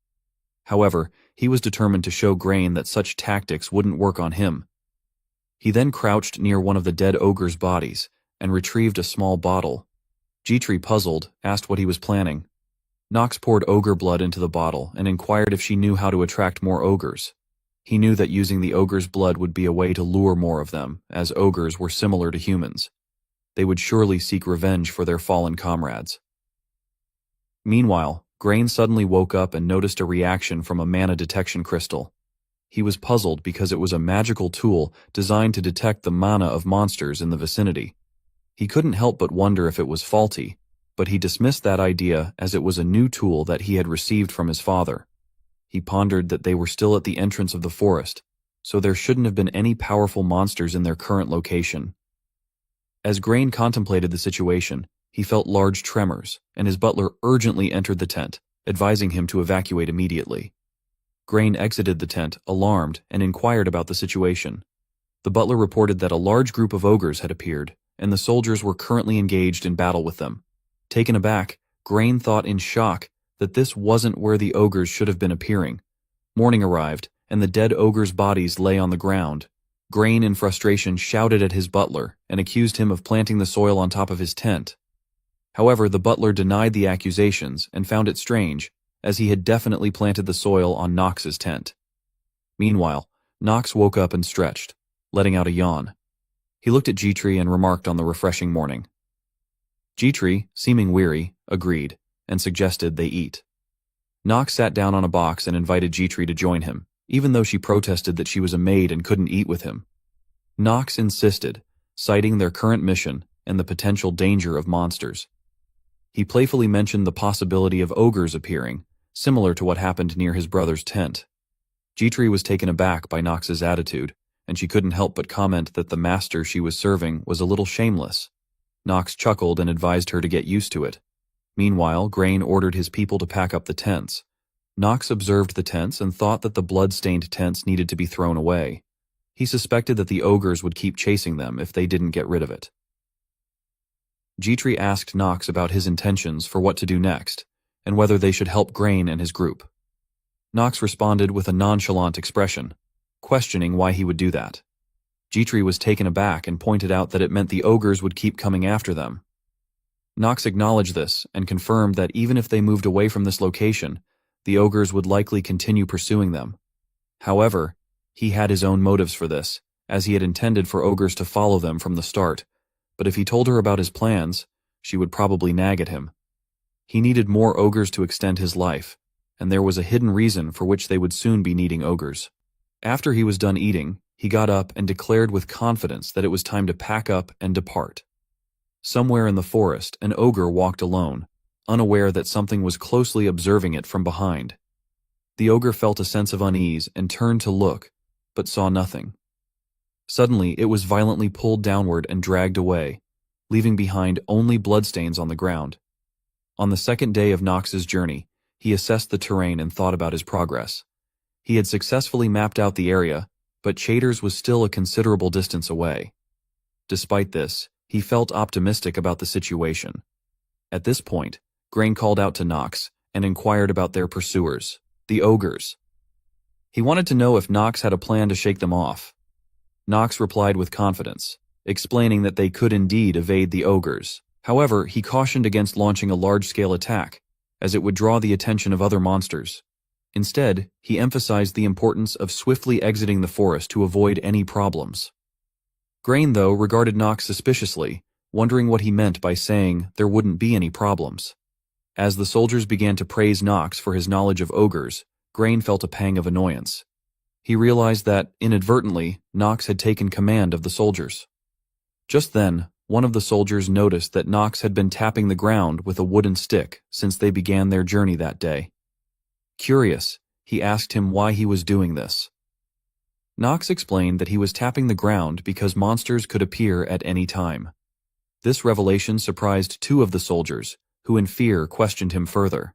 However, he was determined to show Grain that such tactics wouldn't work on him. He then crouched near one of the dead ogre's bodies and retrieved a small bottle. G-Tree, puzzled, asked what he was planning. Knox poured ogre blood into the bottle and inquired if she knew how to attract more ogres. He knew that using the ogre's blood would be a way to lure more of them, as ogres were similar to humans. They would surely seek revenge for their fallen comrades. Meanwhile, Grain suddenly woke up and noticed a reaction from a mana detection crystal. He was puzzled because it was a magical tool designed to detect the mana of monsters in the vicinity. He couldn't help but wonder if it was faulty, but he dismissed that idea as it was a new tool that he had received from his father. He pondered that they were still at the entrance of the forest, so there shouldn't have been any powerful monsters in their current location. As Grain contemplated the situation, he felt large tremors, and his butler urgently entered the tent, advising him to evacuate immediately. Grain exited the tent, alarmed, and inquired about the situation. The butler reported that a large group of ogres had appeared, and the soldiers were currently engaged in battle with them. Taken aback, Grain thought in shock that this wasn't where the ogres should have been appearing. Morning arrived, and the dead ogres' bodies lay on the ground. Grain, in frustration, shouted at his butler and accused him of planting the soil on top of his tent. However, the butler denied the accusations and found it strange, as he had definitely planted the soil on Knox's tent. Meanwhile, Knox woke up and stretched, letting out a yawn. He looked at G-Tree and remarked on the refreshing morning. G-Tree, seeming weary, agreed, and suggested they eat. Knox sat down on a box and invited G-Tree to join him, even though she protested that she was a maid and couldn't eat with him. Knox insisted, citing their current mission and the potential danger of monsters. He playfully mentioned the possibility of ogres appearing, similar to what happened near his brother's tent. G-Tree was taken aback by Knox's attitude, and she couldn't help but comment that the master she was serving was a little shameless. Knox chuckled and advised her to get used to it. Meanwhile, Grain ordered his people to pack up the tents. Knox observed the tents and thought that the blood-stained tents needed to be thrown away. He suspected that the ogres would keep chasing them if they didn't get rid of it. G-Tree asked Knox about his intentions for what to do next, and whether they should help Grain and his group. Knox responded with a nonchalant expression, questioning why he would do that. G-Tree was taken aback and pointed out that it meant the ogres would keep coming after them. Knox acknowledged this and confirmed that even if they moved away from this location, the ogres would likely continue pursuing them. However, he had his own motives for this, as he had intended for ogres to follow them from the start, but if he told her about his plans, she would probably nag at him. He needed more ogres to extend his life, and there was a hidden reason for which they would soon be needing ogres. After he was done eating, he got up and declared with confidence that it was time to pack up and depart. Somewhere in the forest, an ogre walked alone, unaware that something was closely observing it from behind. The ogre felt a sense of unease and turned to look, but saw nothing. Suddenly, it was violently pulled downward and dragged away, leaving behind only bloodstains on the ground. On the second day of Knox's journey, he assessed the terrain and thought about his progress. He had successfully mapped out the area, but Chaders was still a considerable distance away. Despite this, he felt optimistic about the situation. At this point, Grain called out to Knox and inquired about their pursuers, the ogres. He wanted to know if Knox had a plan to shake them off. Knox replied with confidence, explaining that they could indeed evade the ogres. However, he cautioned against launching a large-scale attack, as it would draw the attention of other monsters. Instead, he emphasized the importance of swiftly exiting the forest to avoid any problems. Grain, though, regarded Knox suspiciously, wondering what he meant by saying there wouldn't be any problems. As the soldiers began to praise Knox for his knowledge of ogres, Grain felt a pang of annoyance. He realized that, inadvertently, Knox had taken command of the soldiers. Just then, One of the soldiers noticed that Knox had been tapping the ground with a wooden stick since they began their journey that day. Curious, he asked him why he was doing this. Knox explained that he was tapping the ground because monsters could appear at any time. This revelation surprised two of the soldiers, who in fear questioned him further.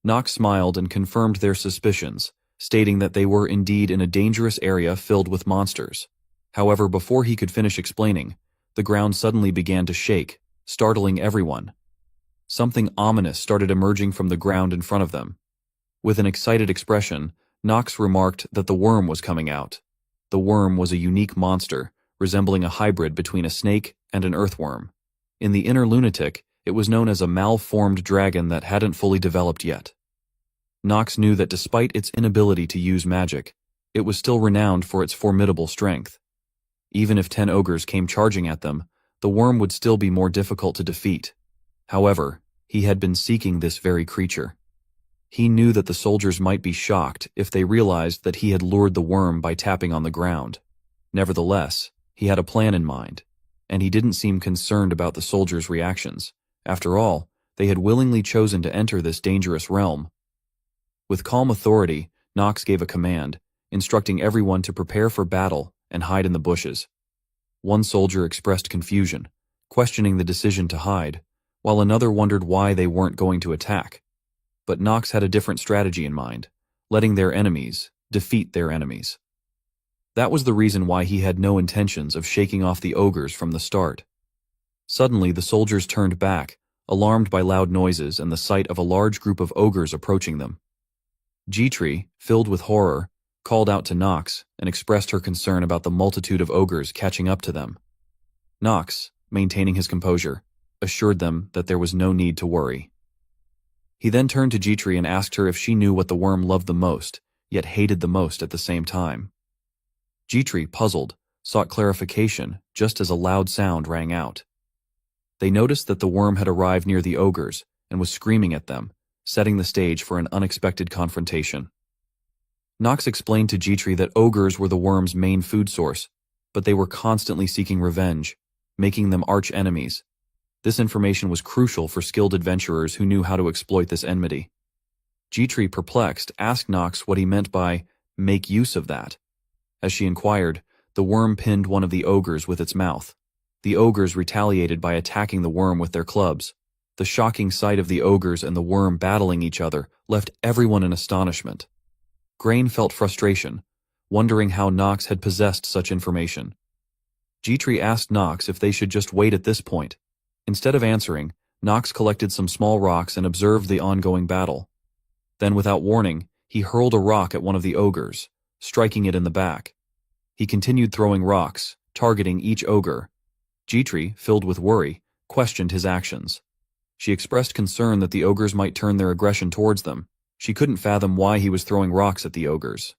Knox smiled and confirmed their suspicions, stating that they were indeed in a dangerous area filled with monsters. However, before he could finish explaining, the ground suddenly began to shake, startling everyone. Something ominous started emerging from the ground in front of them. With an excited expression, Knox remarked that the worm was coming out. The worm was a unique monster, resembling a hybrid between a snake and an earthworm. In the inner lunatic, it was known as a malformed dragon that hadn't fully developed yet. Knox knew that despite its inability to use magic, it was still renowned for its formidable strength. Even if 10 ogres came charging at them, the worm would still be more difficult to defeat. However, he had been seeking this very creature. He knew that the soldiers might be shocked if they realized that he had lured the worm by tapping on the ground. Nevertheless, he had a plan in mind, and he didn't seem concerned about the soldiers' reactions. After all, they had willingly chosen to enter this dangerous realm. With calm authority, Knox gave a command, instructing everyone to prepare for battle and hide in the bushes. One soldier expressed confusion, questioning the decision to hide, while another wondered why they weren't going to attack. But Knox had a different strategy in mind, letting their enemies defeat their enemies. That was the reason why he had no intentions of shaking off the ogres from the start. Suddenly, the soldiers turned back, alarmed by loud noises and the sight of a large group of ogres approaching them. Jitri, filled with horror, called out to Knox and expressed her concern about the multitude of ogres catching up to them. Knox, maintaining his composure, assured them that there was no need to worry. He then turned to Jitri and asked her if she knew what the worm loved the most, yet hated the most at the same time. Jitri, puzzled, sought clarification just as a loud sound rang out. They noticed that the worm had arrived near the ogres and was screaming at them, setting the stage for an unexpected confrontation. Knox explained to Jitri that ogres were the worm's main food source, but they were constantly seeking revenge, making them arch-enemies. This information was crucial for skilled adventurers who knew how to exploit this enmity. Jitri, perplexed, asked Knox what he meant by "make use of that." As she inquired, the worm pinned one of the ogres with its mouth. The ogres retaliated by attacking the worm with their clubs. The shocking sight of the ogres and the worm battling each other left everyone in astonishment. Grain felt frustration, wondering how Knox had possessed such information. Jitri asked Knox if they should just wait at this point. Instead of answering, Knox collected some small rocks and observed the ongoing battle. Then, without warning, he hurled a rock at one of the ogres, striking it in the back. He continued throwing rocks, targeting each ogre. Jitri, filled with worry, questioned his actions. She expressed concern that the ogres might turn their aggression towards them. She couldn't fathom why he was throwing rocks at the ogres.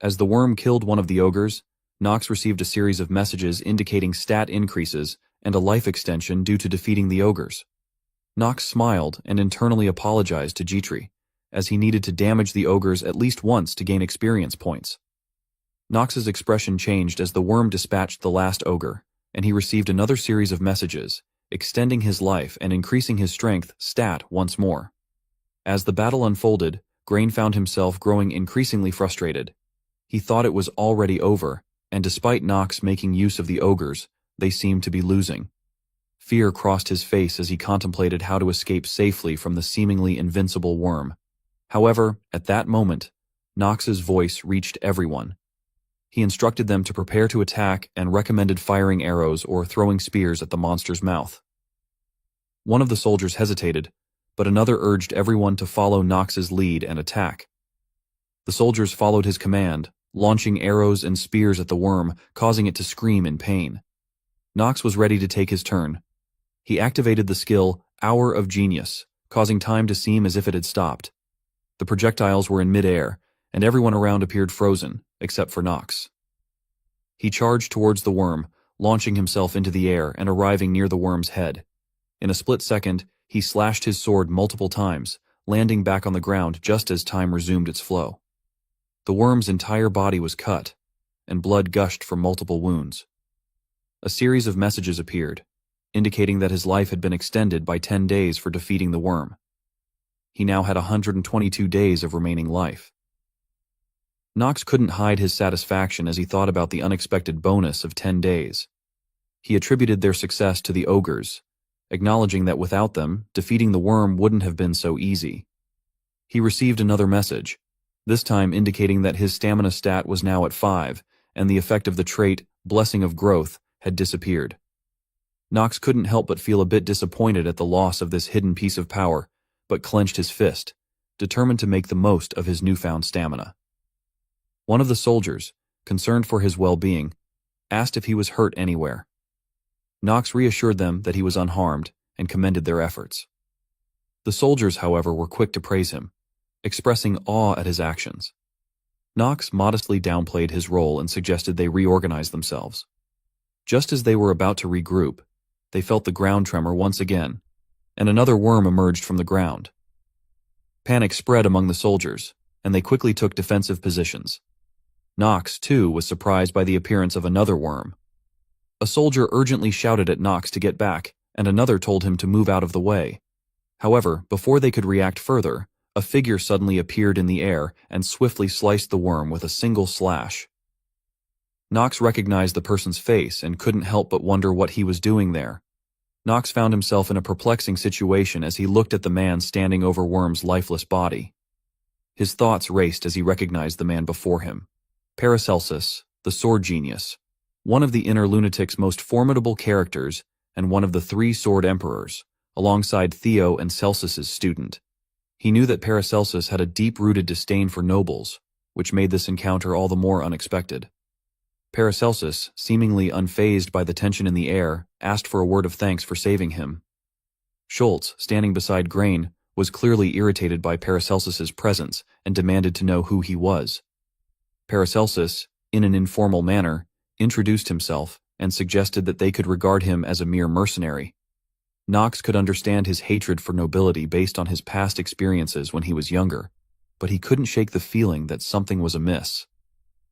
As the worm killed one of the ogres, Knox received a series of messages indicating stat increases and a life extension due to defeating the ogres. Knox smiled and internally apologized to Jitri, as he needed to damage the ogres at least once to gain experience points. Knox's expression changed as the worm dispatched the last ogre, and he received another series of messages, extending his life and increasing his strength stat once more. As the battle unfolded, Grain found himself growing increasingly frustrated. He thought it was already over, and despite Knox making use of the ogres, they seemed to be losing. Fear crossed his face as he contemplated how to escape safely from the seemingly invincible worm. However, at that moment, Knox's voice reached everyone. He instructed them to prepare to attack and recommended firing arrows or throwing spears at the monster's mouth. One of the soldiers hesitated, but another urged everyone to follow Knox's lead and attack. The soldiers followed his command, launching arrows and spears at the worm, causing it to scream in pain. Knox was ready to take his turn. He activated the skill Hour of Genius, causing time to seem as if it had stopped. The projectiles were in mid-air, and everyone around appeared frozen, except for Knox. He charged towards the worm, launching himself into the air and arriving near the worm's head. In a split second, he slashed his sword multiple times, landing back on the ground just as time resumed its flow. The worm's entire body was cut, and blood gushed from multiple wounds. a series of messages appeared, indicating that his life had been extended by 10 days for defeating the worm. He now had 122 days of remaining life. Nox couldn't hide his satisfaction as he thought about the unexpected bonus of 10 days. He attributed their success to the ogres, acknowledging that without them, defeating the worm wouldn't have been so easy. He received another message, this time indicating that his stamina stat was now at 5, and the effect of the trait, Blessing of Growth, had disappeared. Nox couldn't help but feel a bit disappointed at the loss of this hidden piece of power, but clenched his fist, determined to make the most of his newfound stamina. One of the soldiers, concerned for his well-being, asked if he was hurt anywhere. Nox reassured them that he was unharmed and commended their efforts. The soldiers, however, were quick to praise him, expressing awe at his actions. Nox modestly downplayed his role and suggested they reorganize themselves. Just as they were about to regroup, they felt the ground tremor once again, and another worm emerged from the ground. Panic spread among the soldiers, and they quickly took defensive positions. Nox, too, was surprised by the appearance of another worm. A soldier urgently shouted at Nox to get back, and another told him to move out of the way. However, before they could react further, a figure suddenly appeared in the air and swiftly sliced the worm with a single slash. Nox recognized the person's face and couldn't help but wonder what he was doing there. Nox found himself in a perplexing situation as he looked at the man standing over Worm's lifeless body. His thoughts raced as he recognized the man before him. Paracelsus, the sword genius, one of the inner lunatic's most formidable characters and one of the 3 sword emperors, alongside Theo and Celsus's student. He knew that Paracelsus had a deep-rooted disdain for nobles, which made this encounter all the more unexpected. Paracelsus, seemingly unfazed by the tension in the air, asked for a word of thanks for saving him. Schultz, standing beside Grain, was clearly irritated by Paracelsus's presence and demanded to know who he was. Paracelsus, in an informal manner, introduced himself and suggested that they could regard him as a mere mercenary. Nox could understand his hatred for nobility based on his past experiences when he was younger, but he couldn't shake the feeling that something was amiss.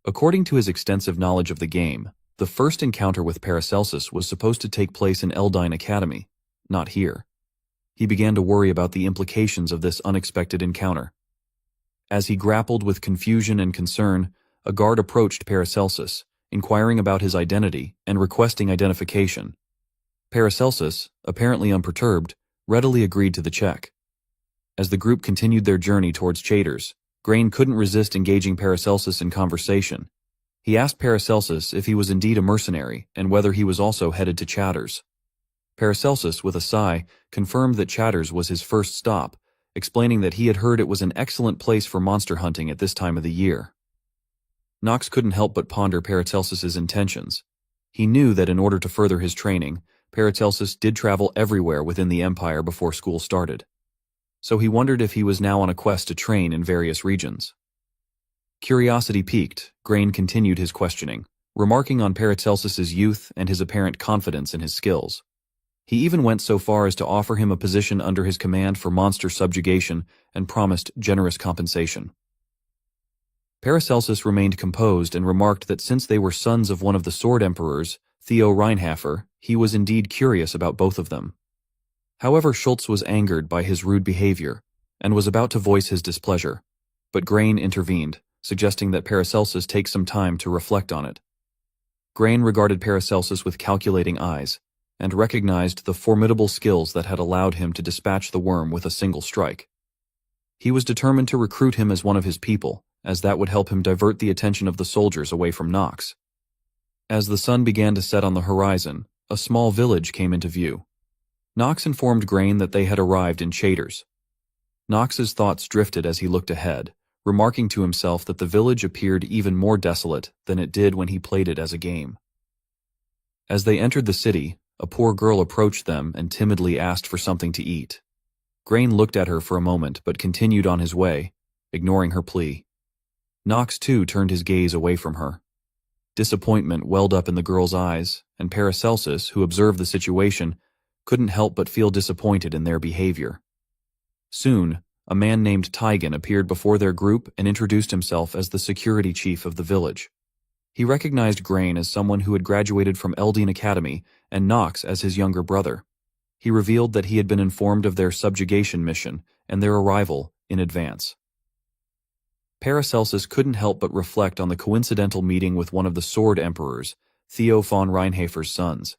According to his extensive knowledge of the game, the first encounter with Paracelsus was supposed to take place in Eldine Academy, not here. He began to worry about the implications of this unexpected encounter. As he grappled with confusion and concern, a guard approached Paracelsus, inquiring about his identity and requesting identification. Paracelsus, apparently unperturbed, readily agreed to the check. As the group continued their journey towards Chaders, Grain couldn't resist engaging Paracelsus in conversation. He asked Paracelsus if he was indeed a mercenary and whether he was also headed to Chaders. Paracelsus, with a sigh, confirmed that Chaders was his first stop, explaining that he had heard it was an excellent place for monster hunting at this time of the year. Nox couldn't help but ponder Paracelsus's intentions. He knew that in order to further his training, Paracelsus did travel everywhere within the empire before school started. So he wondered if he was now on a quest to train in various regions. Curiosity piqued, Grain continued his questioning, remarking on Paracelsus's youth and his apparent confidence in his skills. He even went so far as to offer him a position under his command for monster subjugation and promised generous compensation. Paracelsus remained composed and remarked that since they were sons of one of the sword emperors, Theo Reinhafer, he was indeed curious about both of them. However, Schultz was angered by his rude behavior and was about to voice his displeasure, but Grain intervened, suggesting that Paracelsus take some time to reflect on it. Grain regarded Paracelsus with calculating eyes and recognized the formidable skills that had allowed him to dispatch the worm with a single strike. He was determined to recruit him as one of his people, as that would help him divert the attention of the soldiers away from Nox. As the sun began to set on the horizon, a small village came into view. Nox informed Grain that they had arrived in Chaders. Nox's thoughts drifted as he looked ahead, remarking to himself that the village appeared even more desolate than it did when he played it as a game. As they entered the city, a poor girl approached them and timidly asked for something to eat. Grain looked at her for a moment but continued on his way, ignoring her plea. Nox, too, turned his gaze away from her. Disappointment welled up in the girl's eyes, and Paracelsus, who observed the situation, couldn't help but feel disappointed in their behavior. Soon, a man named Tigan appeared before their group and introduced himself as the security chief of the village. He recognized Grain as someone who had graduated from Eldine Academy and Nox as his younger brother. He revealed that he had been informed of their subjugation mission and their arrival in advance. Paracelsus couldn't help but reflect on the coincidental meeting with one of the Sword Emperors, Theo von Reinhafer's sons.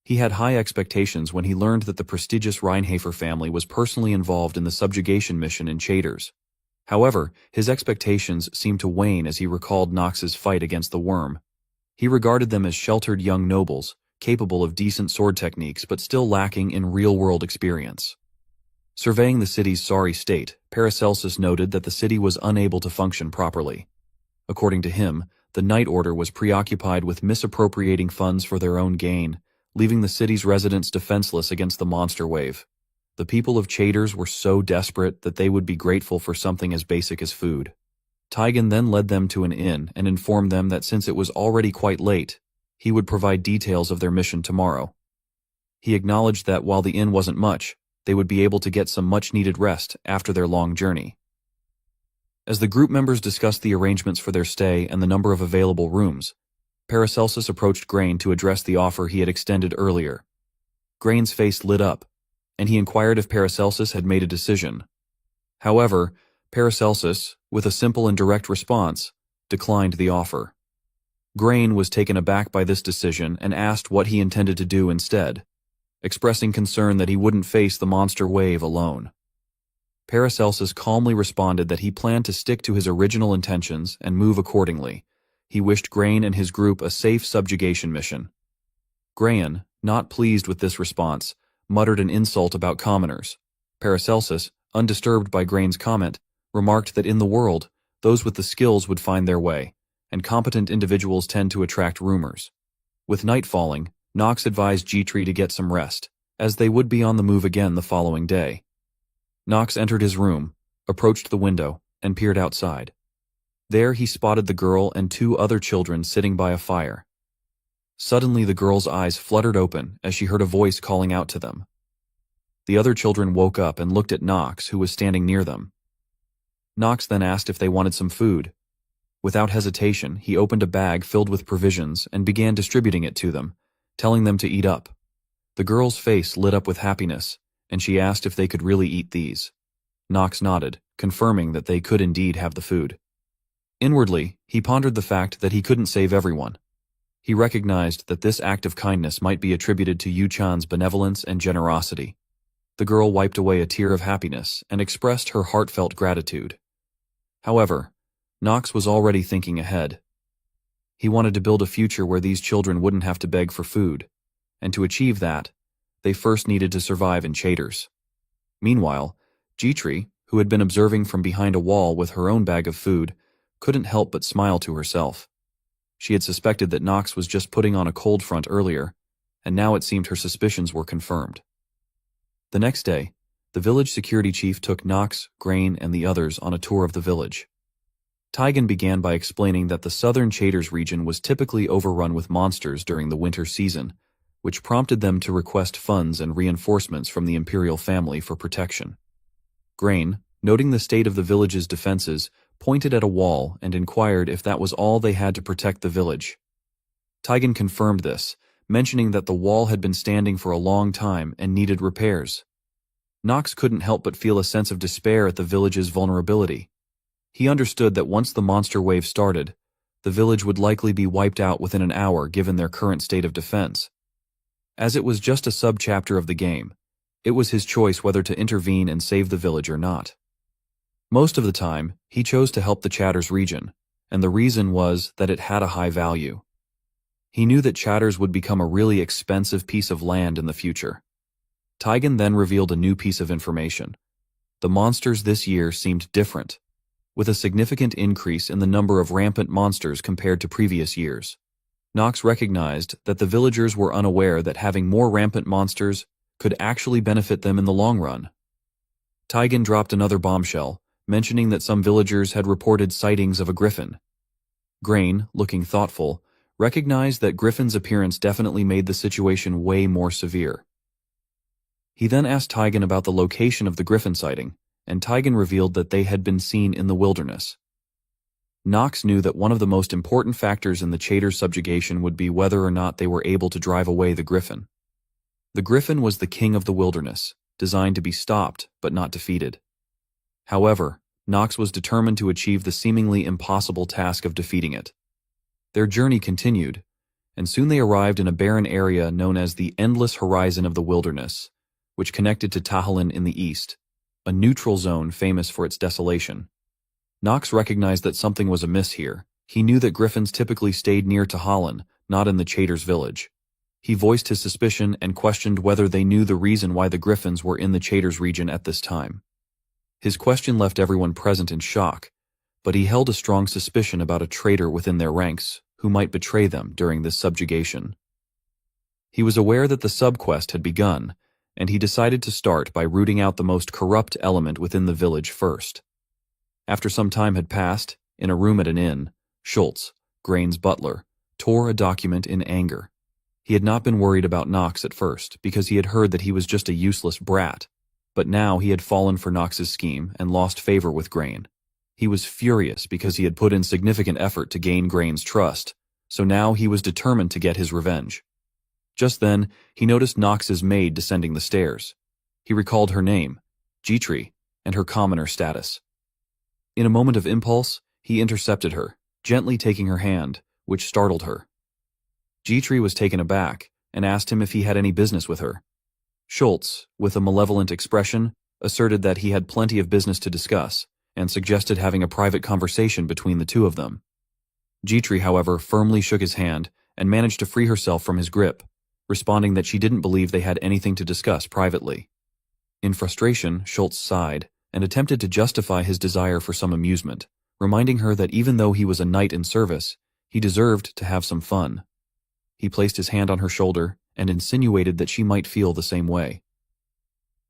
He had high expectations when he learned that the prestigious Reinhafer family was personally involved in the subjugation mission in Chaders. However, his expectations seemed to wane as he recalled Nox's fight against the Worm. He regarded them as sheltered young nobles, capable of decent sword techniques but still lacking in real-world experience. Surveying the city's sorry state, Paracelsus noted that the city was unable to function properly. According to him, the Night Order was preoccupied with misappropriating funds for their own gain, leaving the city's residents defenseless against the monster wave. The people of Chaders were so desperate that they would be grateful for something as basic as food. Tigan then led them to an inn and informed them that since it was already quite late, he would provide details of their mission tomorrow. He acknowledged that while the inn wasn't much, they would be able to get some much-needed rest after their long journey. As the group members discussed the arrangements for their stay and the number of available rooms, Paracelsus approached Grain to address the offer he had extended earlier. Grain's face lit up, and he inquired if Paracelsus had made a decision. However, Paracelsus, with a simple and direct response, declined the offer. Grain was taken aback by this decision and asked what he intended to do instead, expressing concern that he wouldn't face the monster wave alone. Paracelsus calmly responded that he planned to stick to his original intentions and move accordingly. He wished Grain and his group a safe subjugation mission. Grain, not pleased with this response, muttered an insult about commoners. Paracelsus, undisturbed by Grain's comment, remarked that in the world, those with the skills would find their way, and competent individuals tend to attract rumors. With night falling, Nox advised G-Tree to get some rest, as they would be on the move again the following day. Nox entered his room, approached the window, and peered outside. There he spotted the girl and two other children sitting by a fire. Suddenly the girl's eyes fluttered open as she heard a voice calling out to them. The other children woke up and looked at Nox, who was standing near them. Nox then asked if they wanted some food. Without hesitation, he opened a bag filled with provisions and began distributing it to them, telling them to eat up. The girl's face lit up with happiness, and she asked if they could really eat these. Nox nodded, confirming that they could indeed have the food. Inwardly, he pondered the fact that he couldn't save everyone. He recognized that this act of kindness might be attributed to Yu-chan's benevolence and generosity. The girl wiped away a tear of happiness and expressed her heartfelt gratitude. However, Nox was already thinking ahead. He wanted to build a future where these children wouldn't have to beg for food, and to achieve that, they first needed to survive in Chaders. Meanwhile, G-Tree, who had been observing from behind a wall with her own bag of food, couldn't help but smile to herself. She had suspected that Nox was just putting on a cold front earlier, and now it seemed her suspicions were confirmed. The next day, the village security chief took Nox, Grain, and the others on a tour of the village. Tigan began by explaining that the southern Chaders region was typically overrun with monsters during the winter season, which prompted them to request funds and reinforcements from the imperial family for protection. Grain, noting the state of the village's defenses, pointed at a wall and inquired if that was all they had to protect the village. Tigan confirmed this, mentioning that the wall had been standing for a long time and needed repairs. Nox couldn't help but feel a sense of despair at the village's vulnerability. He understood that once the monster wave started, the village would likely be wiped out within an hour given their current state of defense. As it was just a sub-chapter of the game, it was his choice whether to intervene and save the village or not. Most of the time, he chose to help the Chaders region, and the reason was that it had a high value. He knew that Chaders would become a really expensive piece of land in the future. Tigan then revealed a new piece of information. The monsters this year seemed different, with a significant increase in the number of rampant monsters compared to previous years. Nox recognized that the villagers were unaware that having more rampant monsters could actually benefit them in the long run. Tigan dropped another bombshell, mentioning that some villagers had reported sightings of a griffin. Grain, looking thoughtful, recognized that Griffin's appearance definitely made the situation way more severe. He then asked Tigan about the location of the griffin sighting, and Tigan revealed that they had been seen in the wilderness. Knox knew that one of the most important factors in the Chater's subjugation would be whether or not they were able to drive away the Griffin. The Griffin was the king of the wilderness, designed to be stopped but not defeated. However, Knox was determined to achieve the seemingly impossible task of defeating it. Their journey continued, and soon they arrived in a barren area known as the Endless Horizon of the Wilderness, which connected to Tahalin in the east, a neutral zone famous for its desolation. Knox recognized that something was amiss here. He knew that Griffins typically stayed near Tahalin, not in the Chater's village. He voiced his suspicion and questioned whether they knew the reason why the Griffins were in the Chater's region at this time. His question left everyone present in shock, but he held a strong suspicion about a traitor within their ranks who might betray them during this subjugation. He was aware that the subquest had begun, and he decided to start by rooting out the most corrupt element within the village first. After some time had passed, in a room at an inn, Schultz, Grain's butler, tore a document in anger. He had not been worried about Knox at first because he had heard that he was just a useless brat, but now he had fallen for Knox's scheme and lost favor with Grain. He was furious because he had put in significant effort to gain Grain's trust, so now he was determined to get his revenge. Just then, he noticed Knox's maid descending the stairs. He recalled her name, Gitri, and her commoner status. In a moment of impulse, he intercepted her, gently taking her hand, which startled her. Gitri was taken aback and asked him if he had any business with her. Schultz, with a malevolent expression, asserted that he had plenty of business to discuss and suggested having a private conversation between the two of them. Gitri, however, firmly shook his hand and managed to free herself from his grip, responding that she didn't believe they had anything to discuss privately. In frustration, Schultz sighed and attempted to justify his desire for some amusement, reminding her that even though he was a knight in service, he deserved to have some fun. He placed his hand on her shoulder and insinuated that she might feel the same way.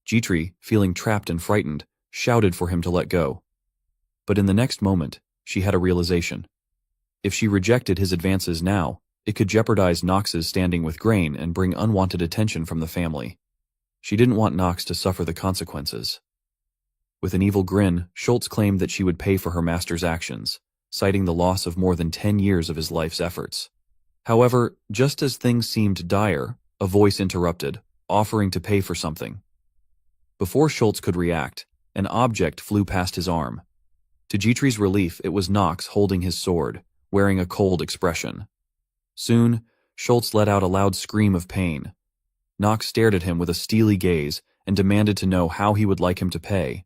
Gitri, feeling trapped and frightened, shouted for him to let go. But in the next moment, she had a realization. If she rejected his advances now, it could jeopardize Knox's standing with Grain and bring unwanted attention from the family. She didn't want Knox to suffer the consequences. With an evil grin, Schultz claimed that she would pay for her master's actions, citing the loss of more than 10 years of his life's efforts. However, just as things seemed dire, a voice interrupted, offering to pay for something. Before Schultz could react, an object flew past his arm. To Gitri's relief, it was Knox holding his sword, wearing a cold expression. Soon, Schultz let out a loud scream of pain. Knox stared at him with a steely gaze and demanded to know how he would like him to pay.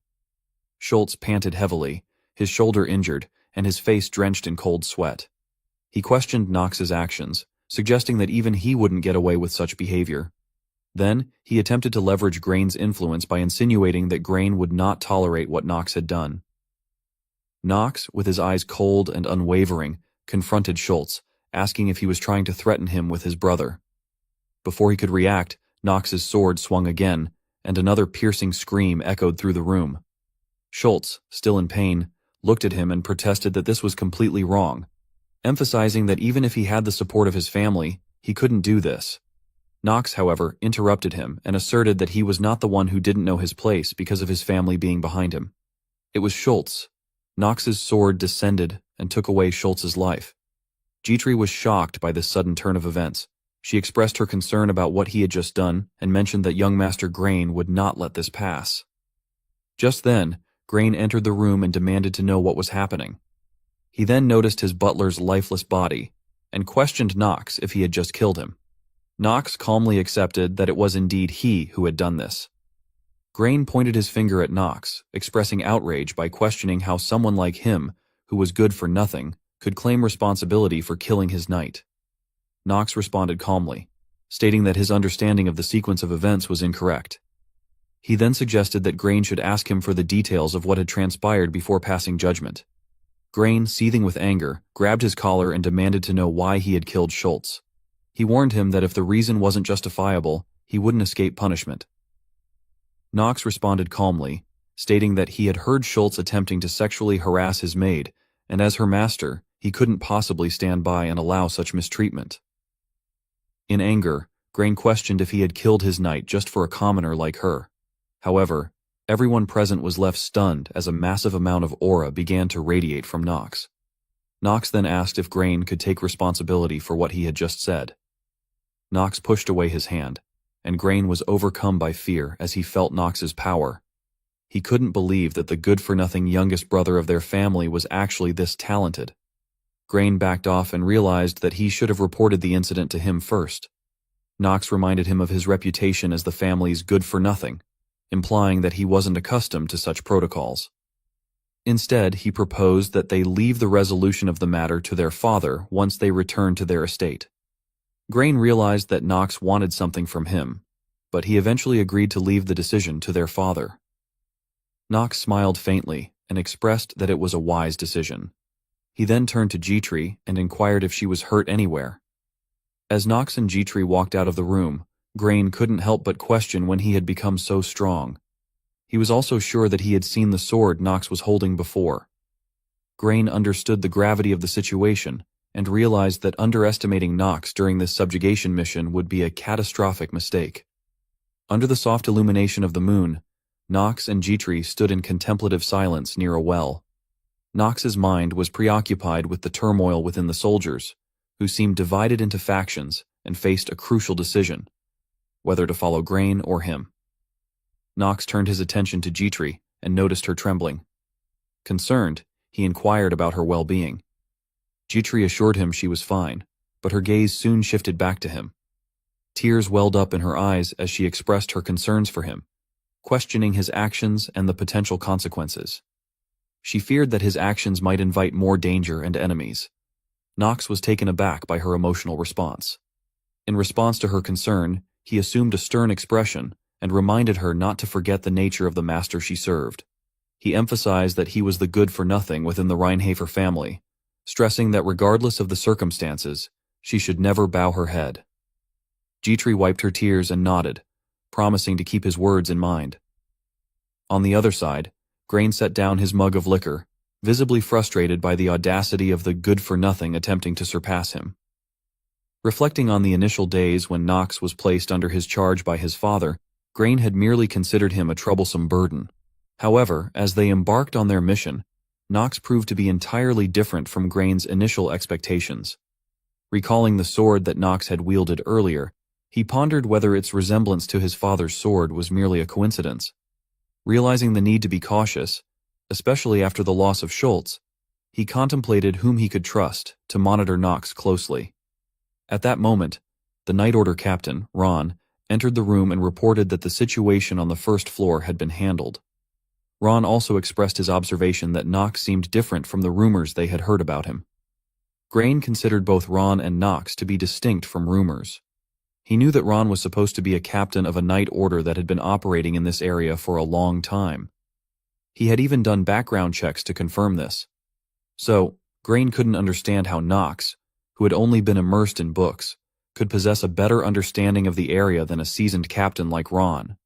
Schultz panted heavily, his shoulder injured, and his face drenched in cold sweat. He questioned Knox's actions, suggesting that even he wouldn't get away with such behavior. Then, he attempted to leverage Grain's influence by insinuating that Grain would not tolerate what Knox had done. Knox, with his eyes cold and unwavering, confronted Schultz, asking if he was trying to threaten him with his brother. Before he could react, Knox's sword swung again, and another piercing scream echoed through the room. Schultz, still in pain, looked at him and protested that this was completely wrong, emphasizing that even if he had the support of his family, he couldn't do this. Knox, however, interrupted him and asserted that he was not the one who didn't know his place because of his family being behind him. It was Schultz. Knox's sword descended and took away Schultz's life. Gitri was shocked by this sudden turn of events. She expressed her concern about what he had just done and mentioned that young Master Grain would not let this pass. Just then, Grain entered the room and demanded to know what was happening. He then noticed his butler's lifeless body and questioned Knox if he had just killed him. Knox calmly accepted that it was indeed he who had done this. Grain pointed his finger at Knox, expressing outrage by questioning how someone like him, who was good for nothing, could claim responsibility for killing his knight. Knox responded calmly, stating that his understanding of the sequence of events was incorrect. He then suggested that Grain should ask him for the details of what had transpired before passing judgment. Grain, seething with anger, grabbed his collar and demanded to know why he had killed Schultz. He warned him that if the reason wasn't justifiable, he wouldn't escape punishment. Knox responded calmly, stating that he had heard Schultz attempting to sexually harass his maid, and as her master, he couldn't possibly stand by and allow such mistreatment. In anger, Grain questioned if he had killed his knight just for a commoner like her. However, everyone present was left stunned as a massive amount of aura began to radiate from Knox. Knox then asked if Grain could take responsibility for what he had just said. Knox pushed away his hand, and Grain was overcome by fear as he felt Knox's power. He couldn't believe that the good-for-nothing youngest brother of their family was actually this talented. Grain backed off and realized that he should have reported the incident to him first. Knox reminded him of his reputation as the family's good-for-nothing, implying that he wasn't accustomed to such protocols. Instead, he proposed that they leave the resolution of the matter to their father once they returned to their estate. Grain realized that Knox wanted something from him, but he eventually agreed to leave the decision to their father. Knox smiled faintly and expressed that it was a wise decision. He then turned to G-Tree and inquired if she was hurt anywhere. As Knox and G-Tree walked out of the room, Grain couldn't help but question when he had become so strong. He was also sure that he had seen the sword Knox was holding before. Grain understood the gravity of the situation and realized that underestimating Knox during this subjugation mission would be a catastrophic mistake. Under the soft illumination of the moon, Knox and G-Tree stood in contemplative silence near a well. Knox's mind was preoccupied with the turmoil within the soldiers, who seemed divided into factions and faced a crucial decision, whether to follow Grain or him. Knox turned his attention to G-Tree and noticed her trembling. Concerned, he inquired about her well-being. G-Tree assured him she was fine, but her gaze soon shifted back to him. Tears welled up in her eyes as she expressed her concerns for him, questioning his actions and the potential consequences. She feared that his actions might invite more danger and enemies. Knox was taken aback by her emotional response. In response to her concern, he assumed a stern expression and reminded her not to forget the nature of the master she served. He emphasized that he was the good-for-nothing within the Reincarnated family, stressing that regardless of the circumstances, she should never bow her head. G-Tree wiped her tears and nodded, promising to keep his words in mind. On the other side, Grain set down his mug of liquor, visibly frustrated by the audacity of the good-for-nothing attempting to surpass him. Reflecting on the initial days when Knox was placed under his charge by his father, Grain had merely considered him a troublesome burden. However, as they embarked on their mission, Knox proved to be entirely different from Grain's initial expectations. Recalling the sword that Knox had wielded earlier, he pondered whether its resemblance to his father's sword was merely a coincidence. Realizing the need to be cautious, especially after the loss of Schultz, he contemplated whom he could trust to monitor Knox closely. At that moment, the Night Order captain, Ron, entered the room and reported that the situation on the first floor had been handled. Ron also expressed his observation that Knox seemed different from the rumors they had heard about him. Grain considered both Ron and Knox to be distinct from rumors. He knew that Ron was supposed to be a captain of a night order that had been operating in this area for a long time. He had even done background checks to confirm this. So, Grain couldn't understand how Knox, who had only been immersed in books, could possess a better understanding of the area than a seasoned captain like Ron.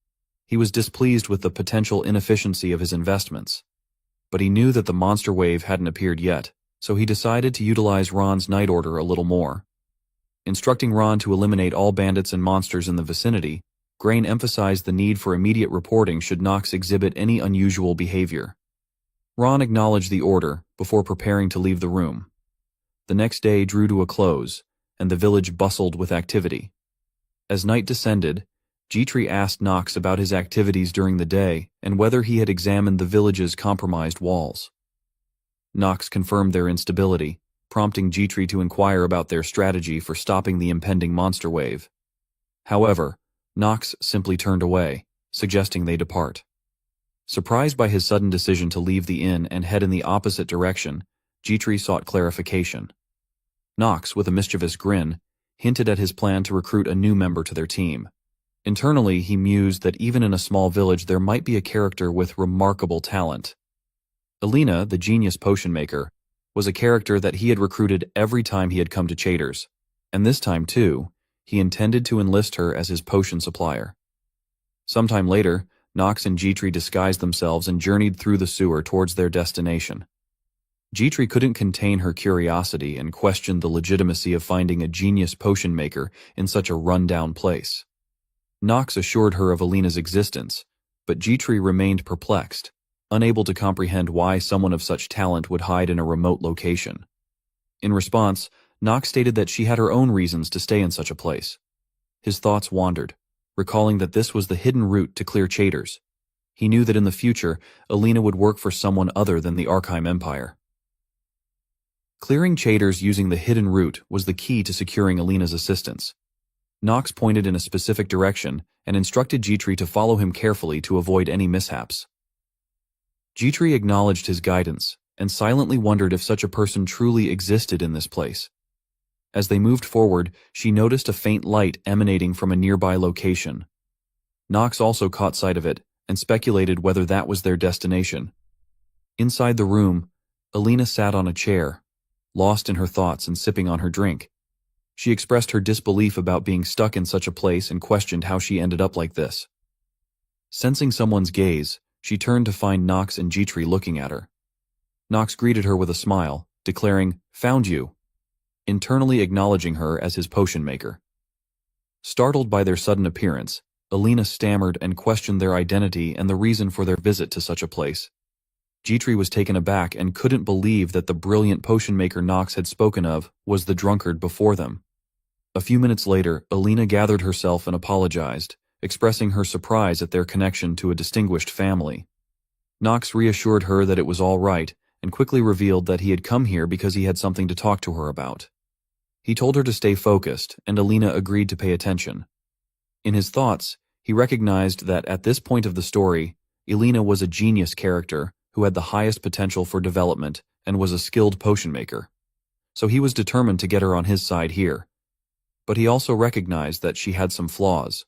He was displeased with the potential inefficiency of his investments. But he knew that the monster wave hadn't appeared yet, so he decided to utilize Ron's night order a little more. Instructing Ron to eliminate all bandits and monsters in the vicinity, Grain emphasized the need for immediate reporting should Knox exhibit any unusual behavior. Ron acknowledged the order before preparing to leave the room. The next day drew to a close, and the village bustled with activity. As night descended, G-Tree asked Knox about his activities during the day and whether he had examined the village's compromised walls. Knox confirmed their instability, prompting G-Tree to inquire about their strategy for stopping the impending monster wave. However, Knox simply turned away, suggesting they depart. Surprised by his sudden decision to leave the inn and head in the opposite direction, G-Tree sought clarification. Knox, with a mischievous grin, hinted at his plan to recruit a new member to their team. Internally, he mused that even in a small village there might be a character with remarkable talent. Alina, the genius potion maker, was a character that he had recruited every time he had come to Chaders, and this time, too, he intended to enlist her as his potion supplier. Sometime later, Knox and G-Tree disguised themselves and journeyed through the sewer towards their destination. G-Tree couldn't contain her curiosity and questioned the legitimacy of finding a genius potion maker in such a run-down place. Knox assured her of Alina's existence, but G-Tree remained perplexed, unable to comprehend why someone of such talent would hide in a remote location. In response, Knox stated that she had her own reasons to stay in such a place. His thoughts wandered, recalling that this was the hidden route to clear traitors. He knew that in the future, Alina would work for someone other than the Archive Empire. Clearing traitors using the hidden route was the key to securing Alina's assistance. Knox pointed in a specific direction and instructed Jitri to follow him carefully to avoid any mishaps. Jitri acknowledged his guidance and silently wondered if such a person truly existed in this place. As they moved forward, she noticed a faint light emanating from a nearby location. Knox also caught sight of it and speculated whether that was their destination. Inside the room, Alina sat on a chair, lost in her thoughts and sipping on her drink. She expressed her disbelief about being stuck in such a place and questioned how she ended up like this. Sensing someone's gaze, she turned to find Knox and Jitri looking at her. Knox greeted her with a smile, declaring, "Found you," internally acknowledging her as his potion maker. Startled by their sudden appearance, Alina stammered and questioned their identity and the reason for their visit to such a place. Jitri was taken aback and couldn't believe that the brilliant potion maker Knox had spoken of was the drunkard before them. A few minutes later, Alina gathered herself and apologized, expressing her surprise at their connection to a distinguished family. Knox reassured her that it was all right and quickly revealed that he had come here because he had something to talk to her about. He told her to stay focused, and Alina agreed to pay attention. In his thoughts, he recognized that at this point of the story, Alina was a genius character who had the highest potential for development and was a skilled potion maker. So he was determined to get her on his side here. But he also recognized that she had some flaws.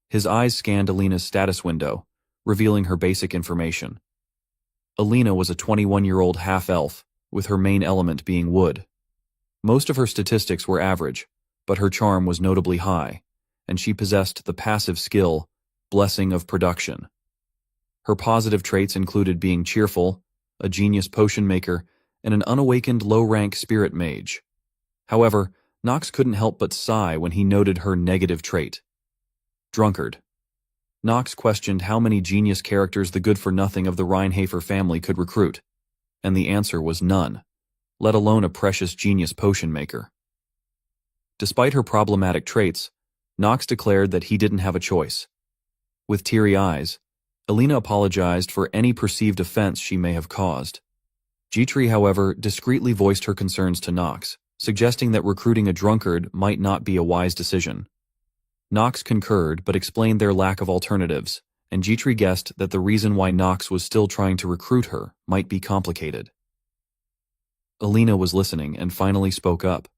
His eyes scanned Alina's status window, revealing her basic information. Alina was a 21-year-old half-elf, with her main element being wood. Most of her statistics were average, but her charm was notably high, and she possessed the passive skill, Blessing of Production. Her positive traits included being cheerful, a genius potion maker, and an unawakened low-rank spirit mage. However, Knox couldn't help but sigh when he noted her negative trait. Drunkard. Knox questioned how many genius characters the good-for-nothing of the Reinhardt family could recruit, and the answer was none, let alone a precious genius potion maker. Despite her problematic traits, Knox declared that he didn't have a choice. With teary eyes, Alina apologized for any perceived offense she may have caused. Jitri, however, discreetly voiced her concerns to Knox, suggesting that recruiting a drunkard might not be a wise decision. Knox concurred but explained their lack of alternatives, and Jitri guessed that the reason why Knox was still trying to recruit her might be complicated. Alina was listening and finally spoke up,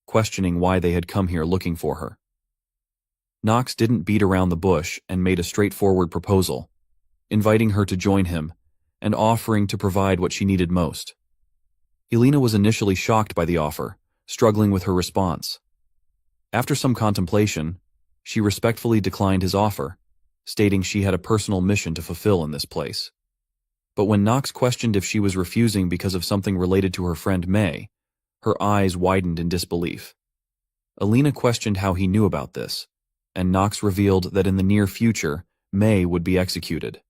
questioning why they had come here looking for her. Knox didn't beat around the bush and made a straightforward proposal, inviting her to join him and offering to provide what she needed most. Alina was initially shocked by the offer, struggling with her response. After some contemplation, she respectfully declined his offer, stating she had a personal mission to fulfill in this place. But when Knox questioned if she was refusing because of something related to her friend May, her eyes widened in disbelief. Alina questioned how he knew about this, and Knox revealed that in the near future, May would be executed.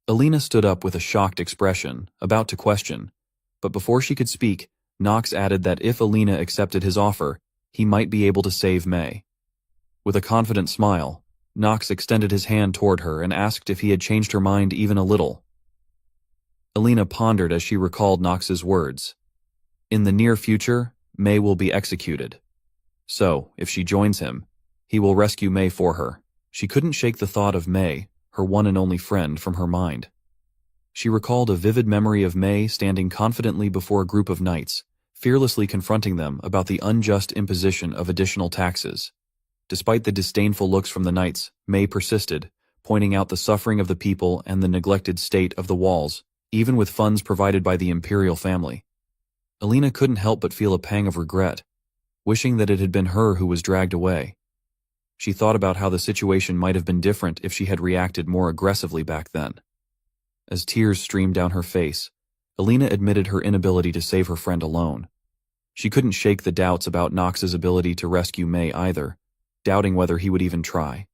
Alina stood up with a shocked expression, about to question, but before she could speak, Knox added that if Alina accepted his offer, he might be able to save May. With a confident smile, Knox extended his hand toward her and asked if he had changed her mind even a little. Alina pondered as she recalled Knox's words. In the near future, May will be executed. So, if she joins him, he will rescue May for her. She couldn't shake the thought of May, her one and only friend, from her mind. She recalled a vivid memory of May standing confidently before a group of knights, fearlessly confronting them about the unjust imposition of additional taxes. Despite the disdainful looks from the knights, May persisted, pointing out the suffering of the people and the neglected state of the walls, even with funds provided by the imperial family. Alina couldn't help but feel a pang of regret, wishing that it had been her who was dragged away. She thought about how the situation might have been different if she had reacted more aggressively back then. As tears streamed down her face, Alina admitted her inability to save her friend alone. She couldn't shake the doubts about Knox's ability to rescue May either, doubting whether he would even try.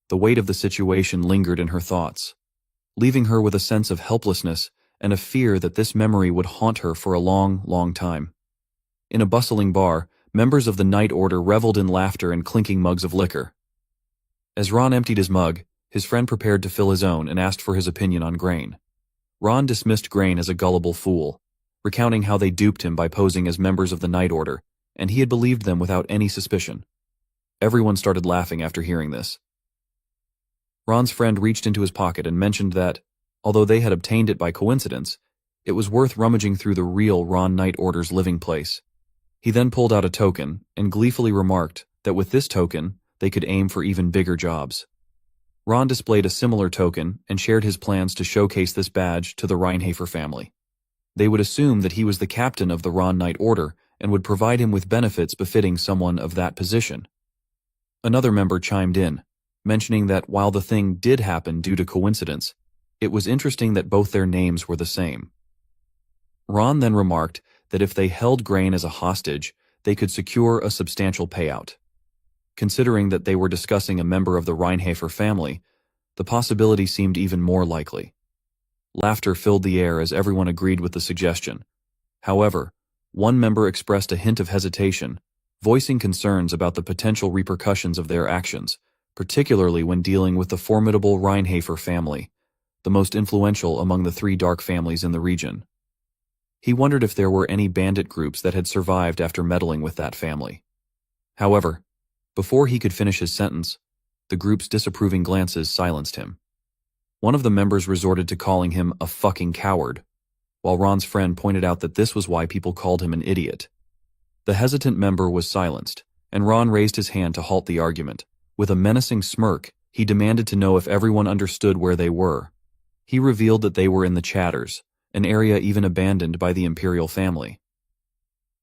The weight of the situation lingered in her thoughts, leaving her with a sense of helplessness and a fear that this memory would haunt her for a long, long time. In a bustling bar, members of the Night Order reveled in laughter and clinking mugs of liquor. As Ron emptied his mug, his friend prepared to fill his own and asked for his opinion on Grain. Ron dismissed Grain as a gullible fool, recounting how they duped him by posing as members of the Night Order, and he had believed them without any suspicion. Everyone started laughing after hearing this. Ron's friend reached into his pocket and mentioned that, although they had obtained it by coincidence, it was worth rummaging through the real Ron Night Order's living place. He then pulled out a token and gleefully remarked that with this token, they could aim for even bigger jobs. Ron displayed a similar token and shared his plans to showcase this badge to the Reinhafer family. They would assume that he was the captain of the Ron Night Order and would provide him with benefits befitting someone of that position. Another member chimed in, mentioning that while the thing did happen due to coincidence, it was interesting that both their names were the same. Ron then remarked that if they held Grain as a hostage, they could secure a substantial payout. Considering that they were discussing a member of the Reinhafer family, the possibility seemed even more likely. Laughter filled the air as everyone agreed with the suggestion. However, one member expressed a hint of hesitation, voicing concerns about the potential repercussions of their actions, particularly when dealing with the formidable Reinhafer family, the most influential among the 3 dark families in the region. He wondered if there were any bandit groups that had survived after meddling with that family. However, before he could finish his sentence, the group's disapproving glances silenced him. One of the members resorted to calling him a fucking coward, while Ron's friend pointed out that this was why people called him an idiot. The hesitant member was silenced, and Ron raised his hand to halt the argument. With a menacing smirk, he demanded to know if everyone understood where they were. He revealed that they were in the Chatters, an area even abandoned by the Imperial family.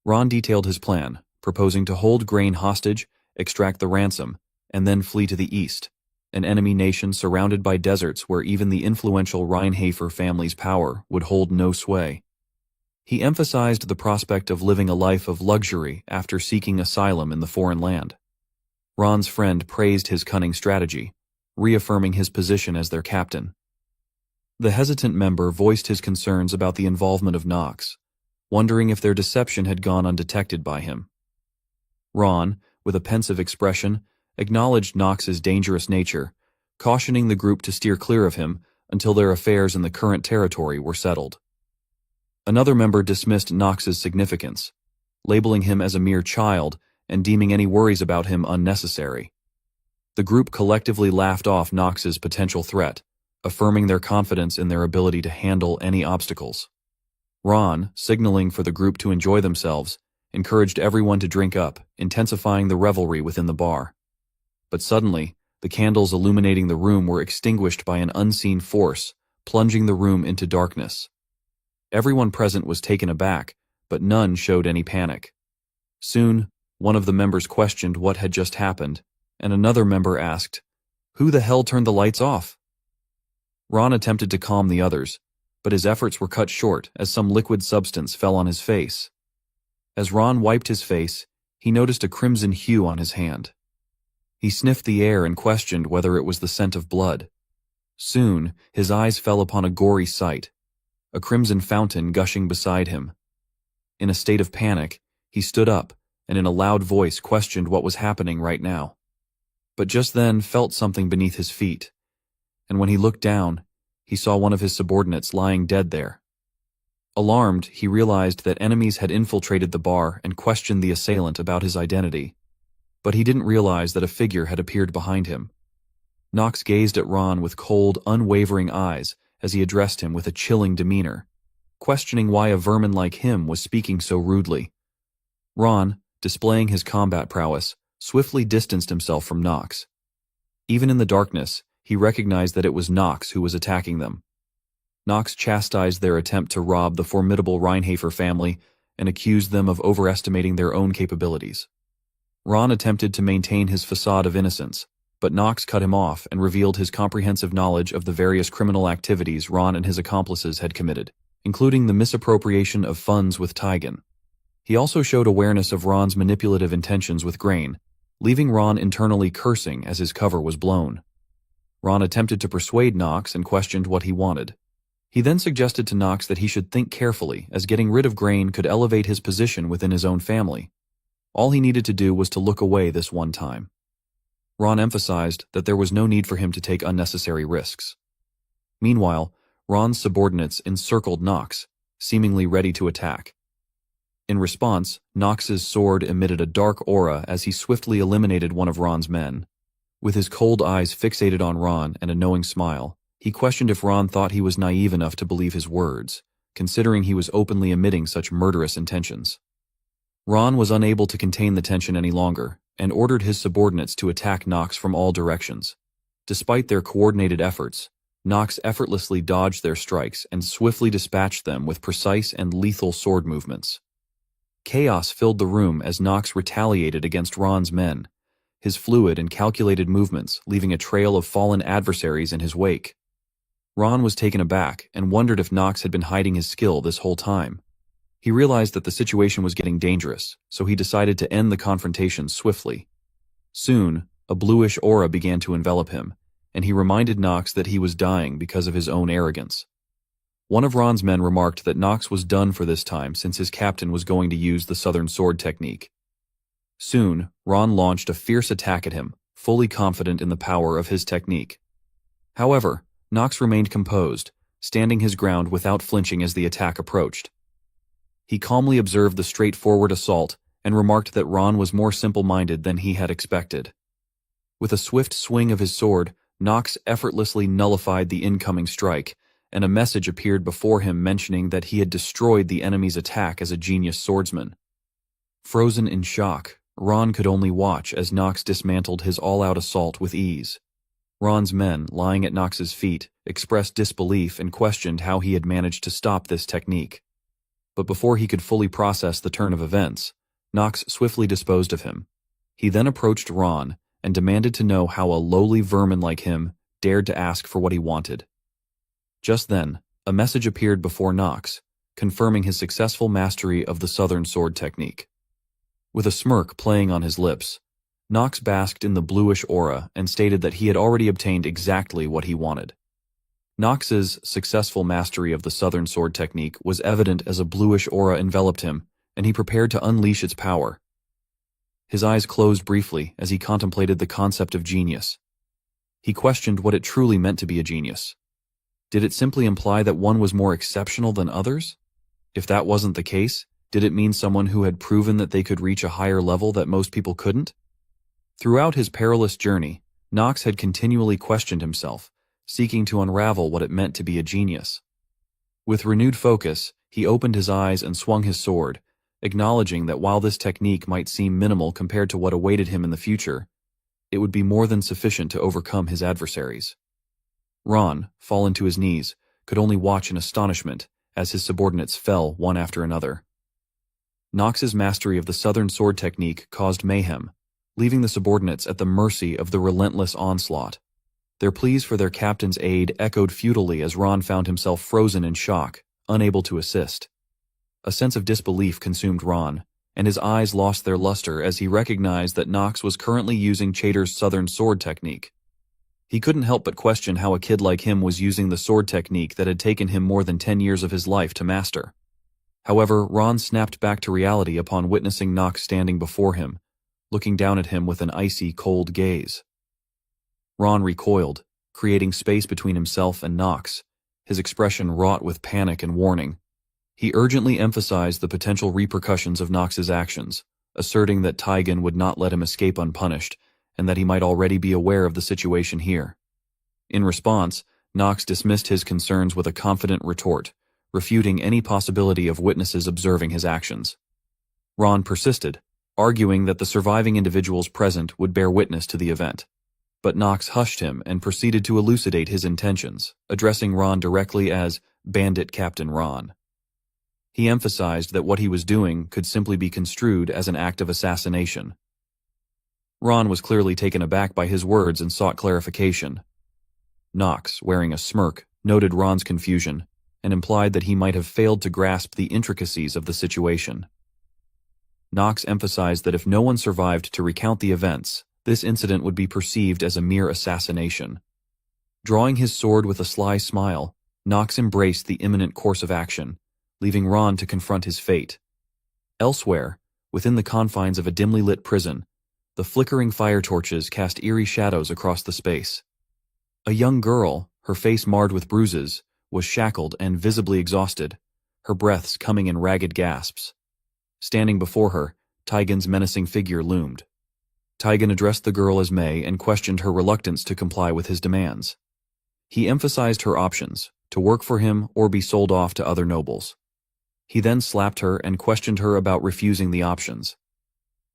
Ron detailed his plan, proposing to hold Grain hostage, extract the ransom, and then flee to the east, an enemy nation surrounded by deserts where even the influential Reinhafer family's power would hold no sway. He emphasized the prospect of living a life of luxury after seeking asylum in the foreign land. Ron's friend praised his cunning strategy, reaffirming his position as their captain. The hesitant member voiced his concerns about the involvement of Nox, wondering if their deception had gone undetected by him. Ron, with a pensive expression, acknowledged Nox's dangerous nature, cautioning the group to steer clear of him until their affairs in the current territory were settled. Another member dismissed Nox's significance, labeling him as a mere child and deeming any worries about him unnecessary. The group collectively laughed off Nox's potential threat, affirming their confidence in their ability to handle any obstacles. Ron, signaling for the group to enjoy themselves, encouraged everyone to drink up, intensifying the revelry within the bar. But suddenly, the candles illuminating the room were extinguished by an unseen force, plunging the room into darkness. Everyone present was taken aback, but none showed any panic. Soon, one of the members questioned what had just happened, and another member asked, "Who the hell turned the lights off?" Ron attempted to calm the others, but his efforts were cut short as some liquid substance fell on his face. As Ron wiped his face, he noticed a crimson hue on his hand. He sniffed the air and questioned whether it was the scent of blood. Soon, his eyes fell upon a gory sight, a crimson fountain gushing beside him. In a state of panic, he stood up and in a loud voice questioned what was happening right now. But just then felt something beneath his feet, and when he looked down, he saw one of his subordinates lying dead there. Alarmed, he realized that enemies had infiltrated the bar and questioned the assailant about his identity. But he didn't realize that a figure had appeared behind him. Nox gazed at Ron with cold, unwavering eyes as he addressed him with a chilling demeanor, questioning why a vermin like him was speaking so rudely. Ron, displaying his combat prowess, swiftly distanced himself from Nox. Even in the darkness, he recognized that it was Nox who was attacking them. Nox chastised their attempt to rob the formidable Reinhafer family and accused them of overestimating their own capabilities. Ron attempted to maintain his facade of innocence, but Nox cut him off and revealed his comprehensive knowledge of the various criminal activities Ron and his accomplices had committed, including the misappropriation of funds with Tigan. He also showed awareness of Ron's manipulative intentions with Grain, leaving Ron internally cursing as his cover was blown. Ron attempted to persuade Nox and questioned what he wanted. He then suggested to Knox that he should think carefully, as getting rid of Grain could elevate his position within his own family. All he needed to do was to look away this one time. Ron emphasized that there was no need for him to take unnecessary risks. Meanwhile, Ron's subordinates encircled Knox, seemingly ready to attack. In response, Knox's sword emitted a dark aura as he swiftly eliminated one of Ron's men. With his cold eyes fixated on Ron and a knowing smile, he questioned if Ron thought he was naive enough to believe his words, considering he was openly emitting such murderous intentions. Ron was unable to contain the tension any longer, and ordered his subordinates to attack Knox from all directions. Despite their coordinated efforts, Knox effortlessly dodged their strikes and swiftly dispatched them with precise and lethal sword movements. Chaos filled the room as Knox retaliated against Ron's men, his fluid and calculated movements leaving a trail of fallen adversaries in his wake. Ron was taken aback and wondered if Knox had been hiding his skill this whole time. He realized that the situation was getting dangerous, so he decided to end the confrontation swiftly. Soon, a bluish aura began to envelop him, and he reminded Knox that he was dying because of his own arrogance. One of Ron's men remarked that Knox was done for this time since his captain was going to use the Southern Sword technique. Soon, Ron launched a fierce attack at him, fully confident in the power of his technique. However, Knox remained composed, standing his ground without flinching as the attack approached. He calmly observed the straightforward assault and remarked that Ron was more simple-minded than he had expected. With a swift swing of his sword, Knox effortlessly nullified the incoming strike, and a message appeared before him mentioning that he had destroyed the enemy's attack as a genius swordsman. Frozen in shock, Ron could only watch as Knox dismantled his all-out assault with ease. Ron's men, lying at Knox's feet, expressed disbelief and questioned how he had managed to stop this technique. But before he could fully process the turn of events, Knox swiftly disposed of him. He then approached Ron and demanded to know how a lowly vermin like him dared to ask for what he wanted. Just then, a message appeared before Knox, confirming his successful mastery of the Southern Sword technique. With a smirk playing on his lips, Knox basked in the bluish aura and stated that he had already obtained exactly what he wanted. Knox's successful mastery of the Southern Sword technique was evident as a bluish aura enveloped him, and he prepared to unleash its power. His eyes closed briefly as he contemplated the concept of genius. He questioned what it truly meant to be a genius. Did it simply imply that one was more exceptional than others? If that wasn't the case, did it mean someone who had proven that they could reach a higher level that most people couldn't? Throughout his perilous journey, Knox had continually questioned himself, seeking to unravel what it meant to be a genius. With renewed focus, he opened his eyes and swung his sword, acknowledging that while this technique might seem minimal compared to what awaited him in the future, it would be more than sufficient to overcome his adversaries. Ron, fallen to his knees, could only watch in astonishment as his subordinates fell one after another. Knox's mastery of the Southern Sword technique caused mayhem, leaving the subordinates at the mercy of the relentless onslaught. Their pleas for their captain's aid echoed futilely as Ron found himself frozen in shock, unable to assist. A sense of disbelief consumed Ron, and his eyes lost their luster as he recognized that Knox was currently using Chater's Southern Sword technique. He couldn't help but question how a kid like him was using the sword technique that had taken him more than 10 years of his life to master. However, Ron snapped back to reality upon witnessing Knox standing before him, looking down at him with an icy, cold gaze. Ron recoiled, creating space between himself and Knox, his expression wrought with panic and warning. He urgently emphasized the potential repercussions of Knox's actions, asserting that Taigen would not let him escape unpunished, and that he might already be aware of the situation here. In response, Knox dismissed his concerns with a confident retort, refuting any possibility of witnesses observing his actions. Ron persisted, arguing that the surviving individuals present would bear witness to the event. But Knox hushed him and proceeded to elucidate his intentions, addressing Ron directly as Bandit Captain Ron. He emphasized that what he was doing could simply be construed as an act of assassination. Ron was clearly taken aback by his words and sought clarification. Knox, wearing a smirk, noted Ron's confusion and implied that he might have failed to grasp the intricacies of the situation. Knox emphasized that if no one survived to recount the events, this incident would be perceived as a mere assassination. Drawing his sword with a sly smile, Nox embraced the imminent course of action, leaving Ron to confront his fate. Elsewhere, within the confines of a dimly lit prison, the flickering fire torches cast eerie shadows across the space. A young girl, her face marred with bruises, was shackled and visibly exhausted, her breaths coming in ragged gasps. Standing before her, Taigen's menacing figure loomed. Taigen addressed the girl as Mei and questioned her reluctance to comply with his demands. He emphasized her options, to work for him or be sold off to other nobles. He then slapped her and questioned her about refusing the options.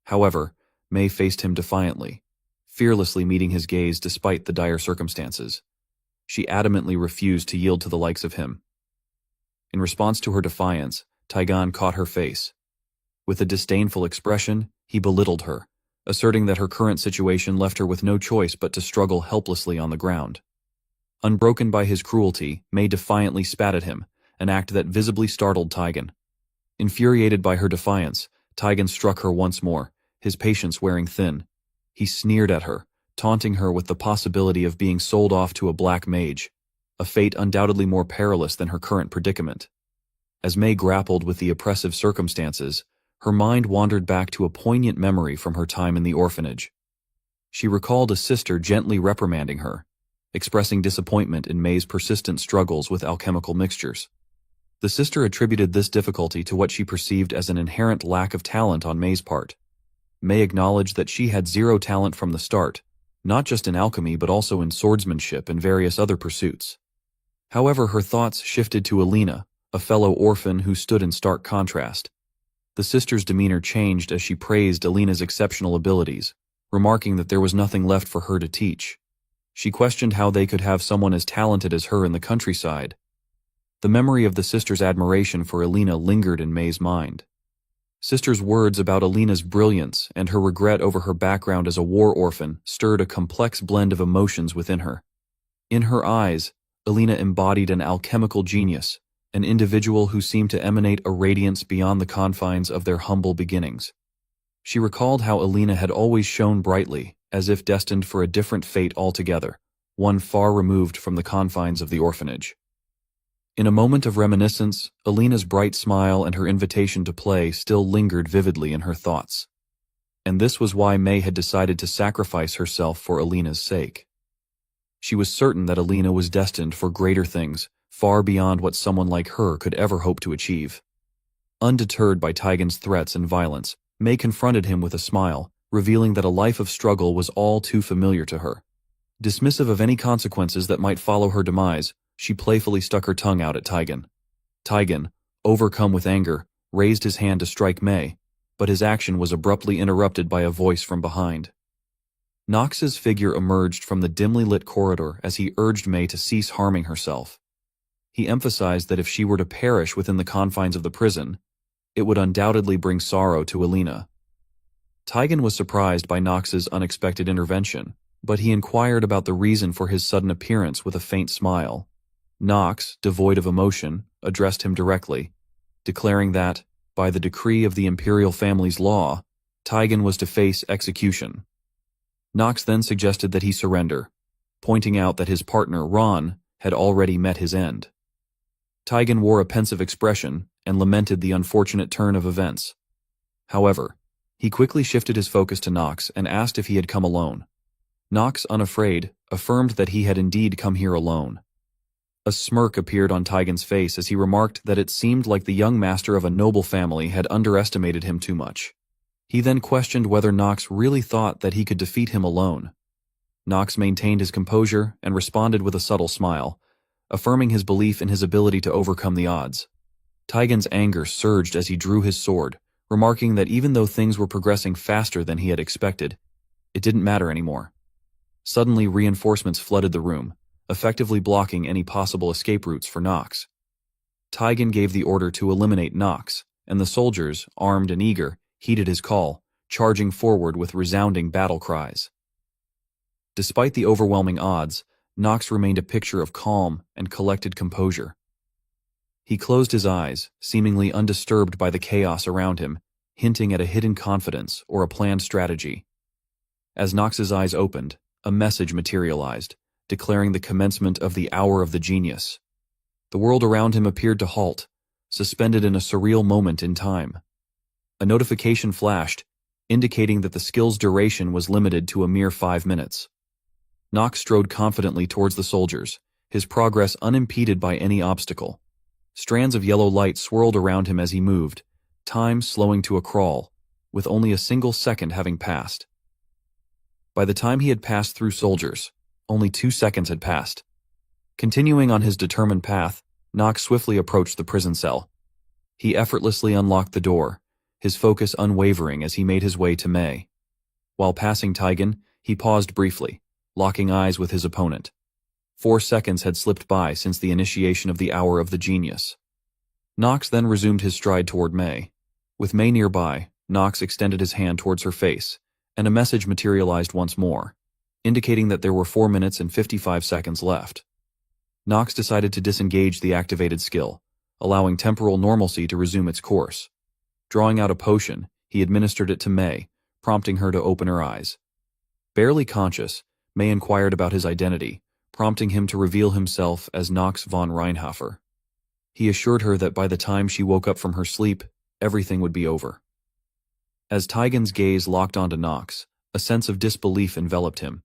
However, Mei faced him defiantly, fearlessly meeting his gaze despite the dire circumstances. She adamantly refused to yield to the likes of him. In response to her defiance, Taigen caught her face. With a disdainful expression, he belittled her, asserting that her current situation left her with no choice but to struggle helplessly on the ground. Unbroken by his cruelty, Mei defiantly spat at him, an act that visibly startled Taigen. Infuriated by her defiance, Taigen struck her once more, his patience wearing thin. He sneered at her, taunting her with the possibility of being sold off to a black mage, a fate undoubtedly more perilous than her current predicament. As Mei grappled with the oppressive circumstances, her mind wandered back to a poignant memory from her time in the orphanage. She recalled a sister gently reprimanding her, expressing disappointment in Mei's persistent struggles with alchemical mixtures. The sister attributed this difficulty to what she perceived as an inherent lack of talent on Mei's part. Mei acknowledged that she had zero talent from the start, not just in alchemy but also in swordsmanship and various other pursuits. However, her thoughts shifted to Alina, a fellow orphan who stood in stark contrast. The sister's demeanor changed as she praised Alina's exceptional abilities, remarking that there was nothing left for her to teach. She questioned how they could have someone as talented as her in the countryside. The memory of the sister's admiration for Alina lingered in Mei's mind. Sister's words about Alina's brilliance and her regret over her background as a war orphan stirred a complex blend of emotions within her. In her eyes, Alina embodied an alchemical genius, an individual who seemed to emanate a radiance beyond the confines of their humble beginnings. She recalled how Alina had always shone brightly, as if destined for a different fate altogether, one far removed from the confines of the orphanage. In a moment of reminiscence, Alina's bright smile and her invitation to play still lingered vividly in her thoughts. And this was why Mei had decided to sacrifice herself for Alina's sake. She was certain that Alina was destined for greater things, far beyond what someone like her could ever hope to achieve. Undeterred by Taigen's threats and violence, Mei confronted him with a smile, revealing that a life of struggle was all too familiar to her. Dismissive of any consequences that might follow her demise, she playfully stuck her tongue out at Taigen. Taigen, overcome with anger, raised his hand to strike Mei, but his action was abruptly interrupted by a voice from behind. Nox's figure emerged from the dimly lit corridor as he urged Mei to cease harming herself. He emphasized that if she were to perish within the confines of the prison, it would undoubtedly bring sorrow to Alina. Taigen was surprised by Nox's unexpected intervention, but he inquired about the reason for his sudden appearance with a faint smile. Nox, devoid of emotion, addressed him directly, declaring that, by the decree of the imperial family's law, Taigen was to face execution. Nox then suggested that he surrender, pointing out that his partner, Ron, had already met his end. Taigen wore a pensive expression and lamented the unfortunate turn of events. However, he quickly shifted his focus to Nox and asked if he had come alone. Nox, unafraid, affirmed that he had indeed come here alone. A smirk appeared on Taigen's face as he remarked that it seemed like the young master of a noble family had underestimated him too much. He then questioned whether Nox really thought that he could defeat him alone. Nox maintained his composure and responded with a subtle smile, affirming his belief in his ability to overcome the odds. Taigen's anger surged as he drew his sword, remarking that even though things were progressing faster than he had expected, it didn't matter anymore. Suddenly, reinforcements flooded the room, effectively blocking any possible escape routes for Nox. Taigen gave the order to eliminate Nox, and the soldiers, armed and eager, heeded his call, charging forward with resounding battle cries. Despite the overwhelming odds, Nox remained a picture of calm and collected composure. He closed his eyes, seemingly undisturbed by the chaos around him, hinting at a hidden confidence or a planned strategy. As Nox's eyes opened, a message materialized, declaring the commencement of the Hour of the Genius. The world around him appeared to halt, suspended in a surreal moment in time. A notification flashed, indicating that the skill's duration was limited to a mere 5 minutes. Nox strode confidently towards the soldiers, his progress unimpeded by any obstacle. Strands of yellow light swirled around him as he moved, time slowing to a crawl, with only a single second having passed. By the time he had passed through soldiers, only 2 seconds had passed. Continuing on his determined path, Nox swiftly approached the prison cell. He effortlessly unlocked the door, his focus unwavering as he made his way to Mei. While passing Taigen, he paused briefly, locking eyes with his opponent. 4 seconds had slipped by since the initiation of the Hour of the Genius. Nox then resumed his stride toward Mei. With Mei nearby, Nox extended his hand towards her face, and a message materialized once more, indicating that there were 4 minutes and 55 seconds left. Nox decided to disengage the activated skill, allowing temporal normalcy to resume its course. Drawing out a potion, he administered it to Mei, prompting her to open her eyes. Barely conscious, Mei inquired about his identity, prompting him to reveal himself as Nox von Reinhofer. He assured her that by the time she woke up from her sleep, everything would be over. As Taigen's gaze locked onto Nox, a sense of disbelief enveloped him.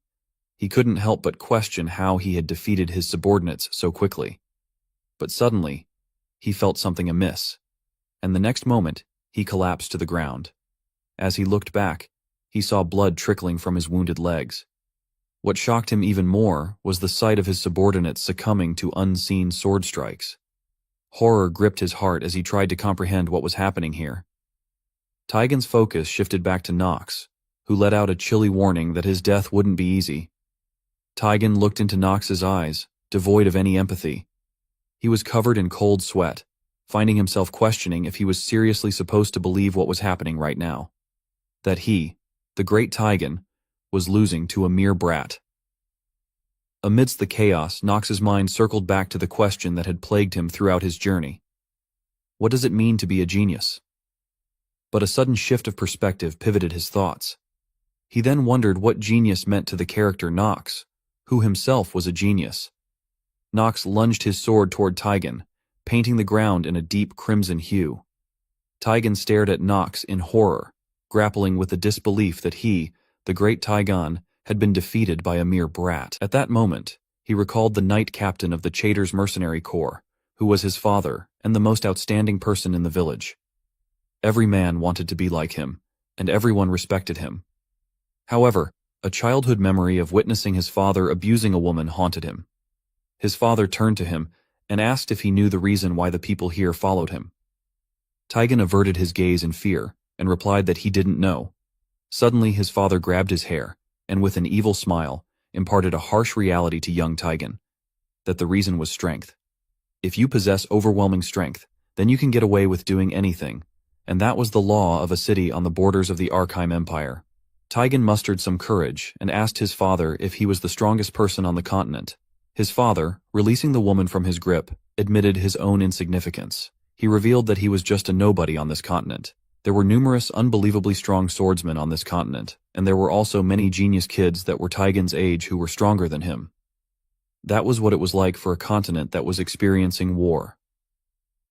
He couldn't help but question how he had defeated his subordinates so quickly. But suddenly, he felt something amiss, and the next moment, he collapsed to the ground. As he looked back, he saw blood trickling from his wounded legs. What shocked him even more was the sight of his subordinates succumbing to unseen sword strikes. Horror gripped his heart as he tried to comprehend what was happening here. Taigen's focus shifted back to Nox, who let out a chilly warning that his death wouldn't be easy. Taigen looked into Nox's eyes, devoid of any empathy. He was covered in cold sweat, finding himself questioning if he was seriously supposed to believe what was happening right now. That he, the great Taigen, was losing to a mere brat. Amidst the chaos, Nox's mind circled back to the question that had plagued him throughout his journey. What does it mean to be a genius? But a sudden shift of perspective pivoted his thoughts. He then wondered what genius meant to the character Nox, who himself was a genius. Nox lunged his sword toward Taigen, painting the ground in a deep crimson hue. Taigen stared at Nox in horror, grappling with the disbelief that he, the great Taigen, had been defeated by a mere brat. At that moment, he recalled the knight captain of the Chaytor's mercenary corps, who was his father and the most outstanding person in the village. Every man wanted to be like him, and everyone respected him. However, a childhood memory of witnessing his father abusing a woman haunted him. His father turned to him and asked if he knew the reason why the people here followed him. Taigen averted his gaze in fear and replied that he didn't know. Suddenly his father grabbed his hair, and with an evil smile, imparted a harsh reality to young Taigen, that the reason was strength. If you possess overwhelming strength, then you can get away with doing anything, and that was the law of a city on the borders of the Archeim Empire. Taigen mustered some courage and asked his father if he was the strongest person on the continent. His father, releasing the woman from his grip, admitted his own insignificance. He revealed that he was just a nobody on this continent. There were numerous unbelievably strong swordsmen on this continent, and there were also many genius kids that were Taigen's age who were stronger than him. That was what it was like for a continent that was experiencing war.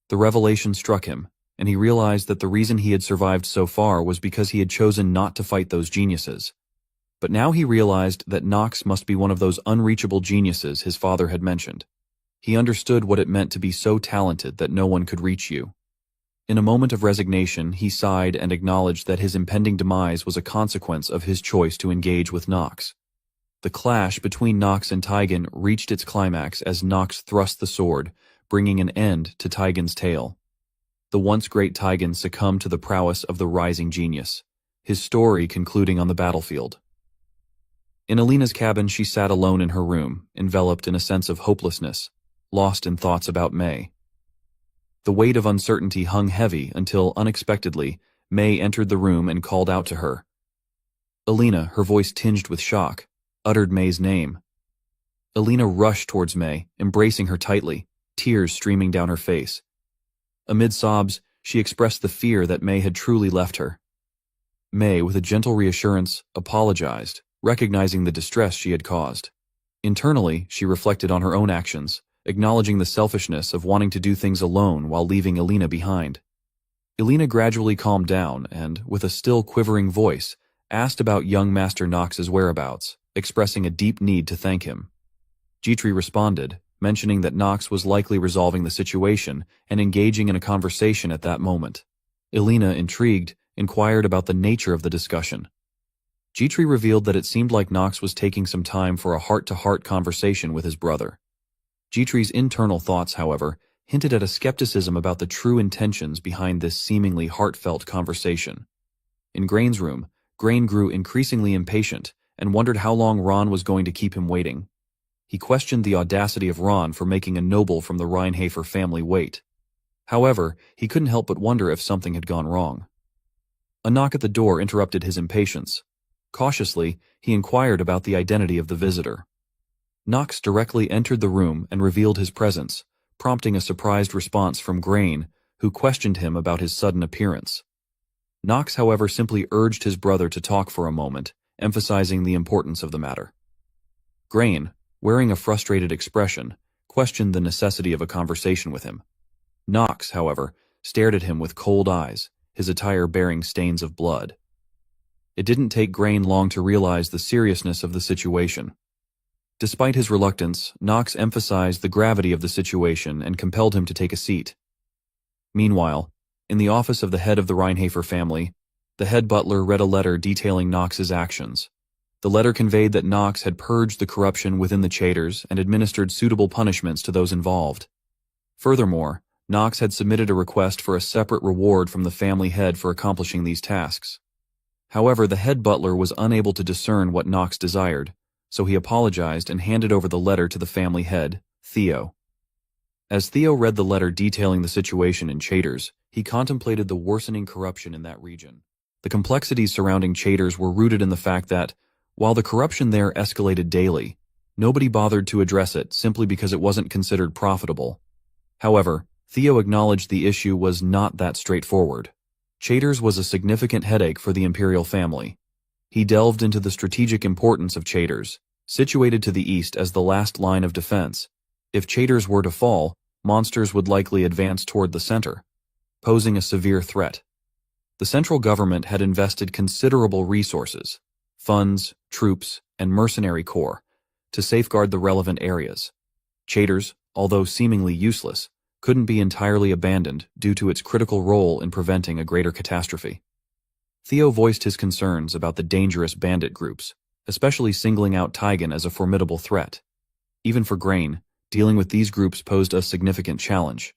The revelation struck him, and he realized that the reason he had survived so far was because he had chosen not to fight those geniuses. But now he realized that Nox must be one of those unreachable geniuses his father had mentioned. He understood what it meant to be so talented that no one could reach you. In a moment of resignation, he sighed and acknowledged that his impending demise was a consequence of his choice to engage with Nox. The clash between Nox and Taigen reached its climax as Nox thrust the sword, bringing an end to Taigen's tale. The once great Taigen succumbed to the prowess of the rising genius, his story concluding on the battlefield. In Alina's cabin, she sat alone in her room, enveloped in a sense of hopelessness, lost in thoughts about Mei. The weight of uncertainty hung heavy until, unexpectedly, Mei entered the room and called out to her. Alina, her voice tinged with shock, uttered Mei's name. Alina rushed towards Mei, embracing her tightly, tears streaming down her face. Amid sobs, she expressed the fear that Mei had truly left her. Mei, with a gentle reassurance, apologized, recognizing the distress she had caused. Internally, she reflected on her own actions, acknowledging the selfishness of wanting to do things alone while leaving Elena behind. Elena gradually calmed down and, with a still quivering voice, asked about young Master Nox's whereabouts, expressing a deep need to thank him. Jitri responded, mentioning that Nox was likely resolving the situation and engaging in a conversation at that moment. Elena, intrigued, inquired about the nature of the discussion. Jitri revealed that it seemed like Nox was taking some time for a heart-to-heart conversation with his brother. Jitri's internal thoughts, however, hinted at a skepticism about the true intentions behind this seemingly heartfelt conversation. In Grain's room, Grain grew increasingly impatient and wondered how long Ron was going to keep him waiting. He questioned the audacity of Ron for making a noble from the Reinhardt family wait. However, he couldn't help but wonder if something had gone wrong. A knock at the door interrupted his impatience. Cautiously, he inquired about the identity of the visitor. Nox directly entered the room and revealed his presence, prompting a surprised response from Grain, who questioned him about his sudden appearance. Nox, however, simply urged his brother to talk for a moment, emphasizing the importance of the matter. Grain, wearing a frustrated expression, questioned the necessity of a conversation with him. Nox, however, stared at him with cold eyes, his attire bearing stains of blood. It didn't take Grain long to realize the seriousness of the situation. Despite his reluctance, Nox emphasized the gravity of the situation and compelled him to take a seat. Meanwhile, in the office of the head of the Reinhardt family, the head butler read a letter detailing Nox's actions. The letter conveyed that Nox had purged the corruption within the Chaders and administered suitable punishments to those involved. Furthermore, Nox had submitted a request for a separate reward from the family head for accomplishing these tasks. However, the head butler was unable to discern what Nox desired, so he apologized and handed over the letter to the family head, Theo. As Theo read the letter detailing the situation in Chaders, he contemplated the worsening corruption in that region. The complexities surrounding Chaders were rooted in the fact that, while the corruption there escalated daily, nobody bothered to address it simply because it wasn't considered profitable. However, Theo acknowledged the issue was not that straightforward. Chaders was a significant headache for the imperial family. He delved into the strategic importance of Chaders, situated to the east as the last line of defense. If Chaders were to fall, monsters would likely advance toward the center, posing a severe threat. The central government had invested considerable resources, funds, troops, and mercenary corps, to safeguard the relevant areas. Chaders, although seemingly useless, couldn't be entirely abandoned due to its critical role in preventing a greater catastrophe. Theo voiced his concerns about the dangerous bandit groups, especially singling out Taigen as a formidable threat. Even for Grain, dealing with these groups posed a significant challenge.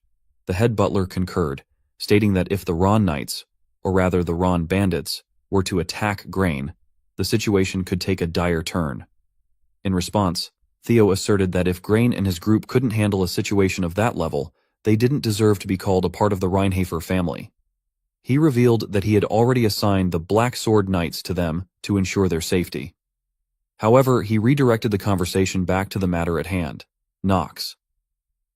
The head butler concurred, stating that if the Ron Knights, or rather the Ron Bandits, were to attack Grain, the situation could take a dire turn. In response, Theo asserted that if Grain and his group couldn't handle a situation of that level, they didn't deserve to be called a part of the Reinhardt family. He revealed that he had already assigned the Black Sword Knights to them to ensure their safety. However, he redirected the conversation back to the matter at hand, Nox.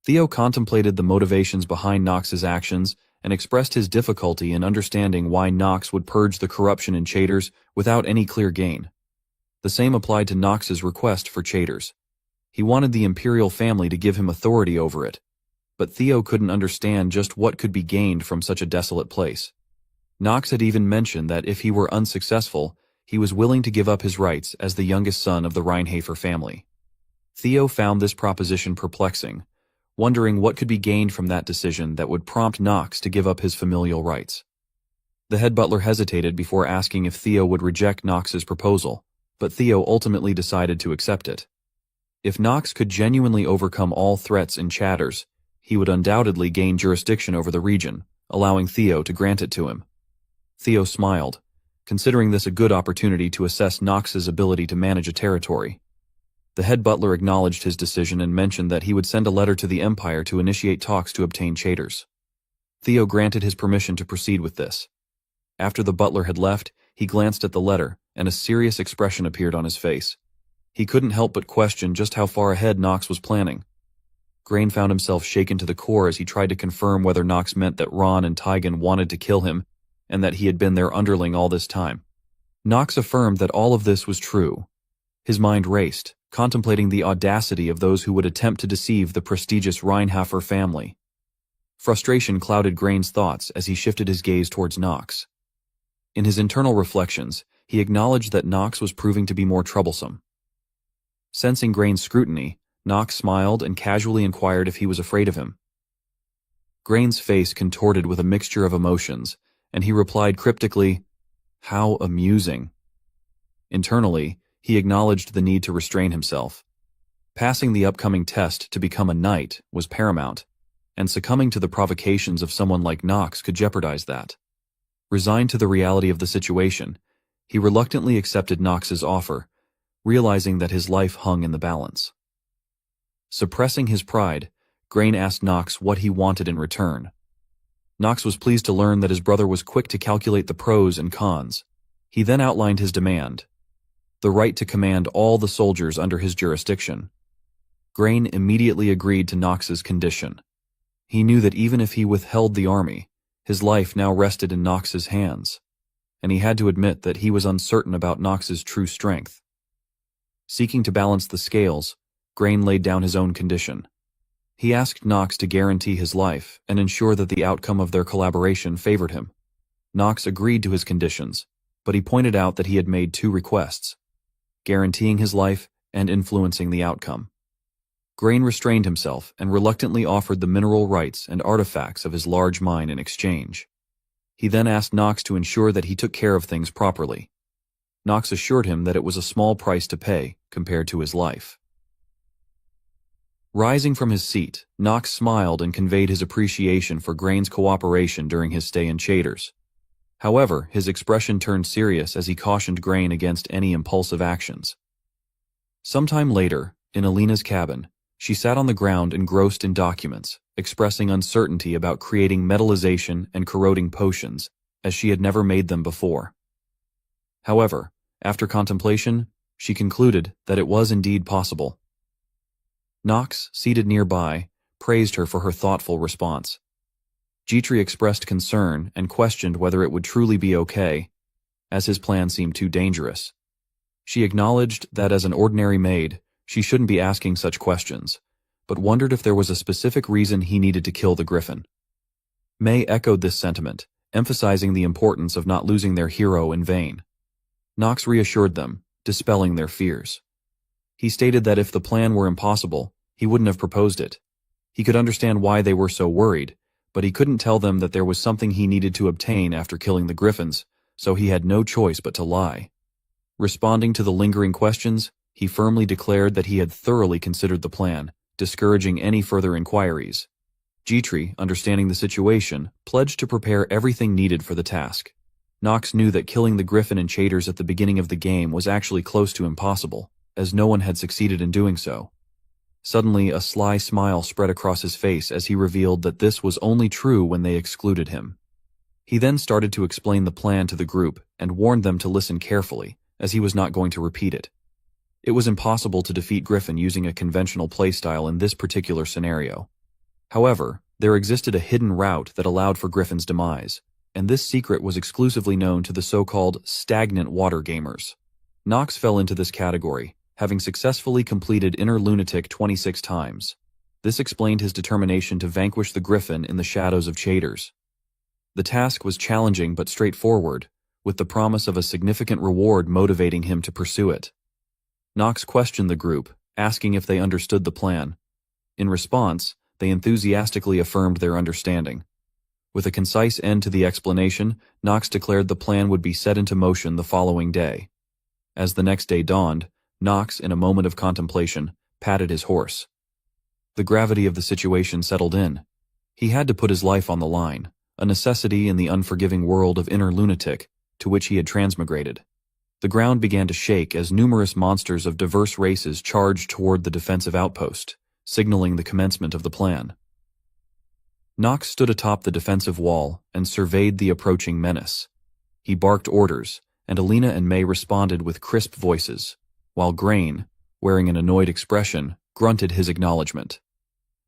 Theo contemplated the motivations behind Nox's actions and expressed his difficulty in understanding why Nox would purge the corruption in Chaders without any clear gain. The same applied to Nox's request for Chaders. He wanted the imperial family to give him authority over it, but Theo couldn't understand just what could be gained from such a desolate place. Nox had even mentioned that if he were unsuccessful, he was willing to give up his rights as the youngest son of the Reinhardt family. Theo found this proposition perplexing, wondering what could be gained from that decision that would prompt Nox to give up his familial rights. The head butler hesitated before asking if Theo would reject Nox's proposal, but Theo ultimately decided to accept it. If Nox could genuinely overcome all threats in Chaders, he would undoubtedly gain jurisdiction over the region, allowing Theo to grant it to him. Theo smiled, considering this a good opportunity to assess Nox's ability to manage a territory. The head butler acknowledged his decision and mentioned that he would send a letter to the Empire to initiate talks to obtain Chaders. Theo granted his permission to proceed with this. After the butler had left, he glanced at the letter, and a serious expression appeared on his face. He couldn't help but question just how far ahead Nox was planning. Grain found himself shaken to the core as he tried to confirm whether Nox meant that Ron and Taigen wanted to kill him, and that he had been their underling all this time. Nox affirmed that all of this was true. His mind raced, contemplating the audacity of those who would attempt to deceive the prestigious Reinhardt family. Frustration clouded Grain's thoughts as he shifted his gaze towards Knox. In his internal reflections, he acknowledged that Knox was proving to be more troublesome. Sensing Grain's scrutiny, Knox smiled and casually inquired if he was afraid of him. Grain's face contorted with a mixture of emotions, and he replied cryptically, "How amusing." Internally, he acknowledged the need to restrain himself. Passing the upcoming test to become a knight was paramount, and succumbing to the provocations of someone like Knox could jeopardize that. Resigned to the reality of the situation, he reluctantly accepted Knox's offer, realizing that his life hung in the balance. Suppressing his pride, Grain asked Knox what he wanted in return. Knox was pleased to learn that his brother was quick to calculate the pros and cons. He then outlined his demand: the right to command all the soldiers under his jurisdiction. Grain immediately agreed to Knox's condition. He knew that even if he withheld the army, his life now rested in Knox's hands, and he had to admit that he was uncertain about Knox's true strength. Seeking to balance the scales, Grain laid down his own condition. He asked Knox to guarantee his life and ensure that the outcome of their collaboration favored him. Knox agreed to his conditions, but he pointed out that he had made two requests: guaranteeing his life and influencing the outcome. Grain restrained himself and reluctantly offered the mineral rights and artifacts of his large mine in exchange. He then asked Knox to ensure that he took care of things properly. Knox assured him that it was a small price to pay compared to his life. Rising from his seat, Knox smiled and conveyed his appreciation for Grain's cooperation during his stay in Chaders. However, his expression turned serious as he cautioned Grain against any impulsive actions. Sometime later, in Alina's cabin, she sat on the ground engrossed in documents, expressing uncertainty about creating metallization and corroding potions, as she had never made them before. However, after contemplation, she concluded that it was indeed possible. Knox, seated nearby, praised her for her thoughtful response. Jitri expressed concern and questioned whether it would truly be okay, as his plan seemed too dangerous. She acknowledged that as an ordinary maid, she shouldn't be asking such questions, but wondered if there was a specific reason he needed to kill the griffin. May echoed this sentiment, emphasizing the importance of not losing their hero in vain. Knox reassured them, dispelling their fears. He stated that if the plan were impossible, he wouldn't have proposed it. He could understand why they were so worried, but he couldn't tell them that there was something he needed to obtain after killing the griffins, so he had no choice but to lie. Responding to the lingering questions, he firmly declared that he had thoroughly considered the plan, discouraging any further inquiries. Jitri, understanding the situation, pledged to prepare everything needed for the task. Knox knew that killing the griffin in Chaders at the beginning of the game was actually close to impossible, as no one had succeeded in doing so. Suddenly, a sly smile spread across his face as he revealed that this was only true when they excluded him. He then started to explain the plan to the group and warned them to listen carefully, as he was not going to repeat it. It was impossible to defeat Griffin using a conventional playstyle in this particular scenario. However, there existed a hidden route that allowed for Griffin's demise, and this secret was exclusively known to the so-called stagnant water gamers. Knox fell into this category, having successfully completed Inner Lunatic 26 times. This explained his determination to vanquish the Griffin in the shadows of Chaders. The task was challenging but straightforward, with the promise of a significant reward motivating him to pursue it. Knox questioned the group, asking if they understood the plan. In response, they enthusiastically affirmed their understanding. With a concise end to the explanation, Knox declared the plan would be set into motion the following day. As the next day dawned, Knox, in a moment of contemplation, patted his horse. The gravity of the situation settled in. He had to put his life on the line, a necessity in the unforgiving world of Inner Lunatic, to which he had transmigrated. The ground began to shake as numerous monsters of diverse races charged toward the defensive outpost, signaling the commencement of the plan. Knox stood atop the defensive wall and surveyed the approaching menace. He barked orders, and Alina and May responded with crisp voices, while Grain, wearing an annoyed expression, grunted his acknowledgement.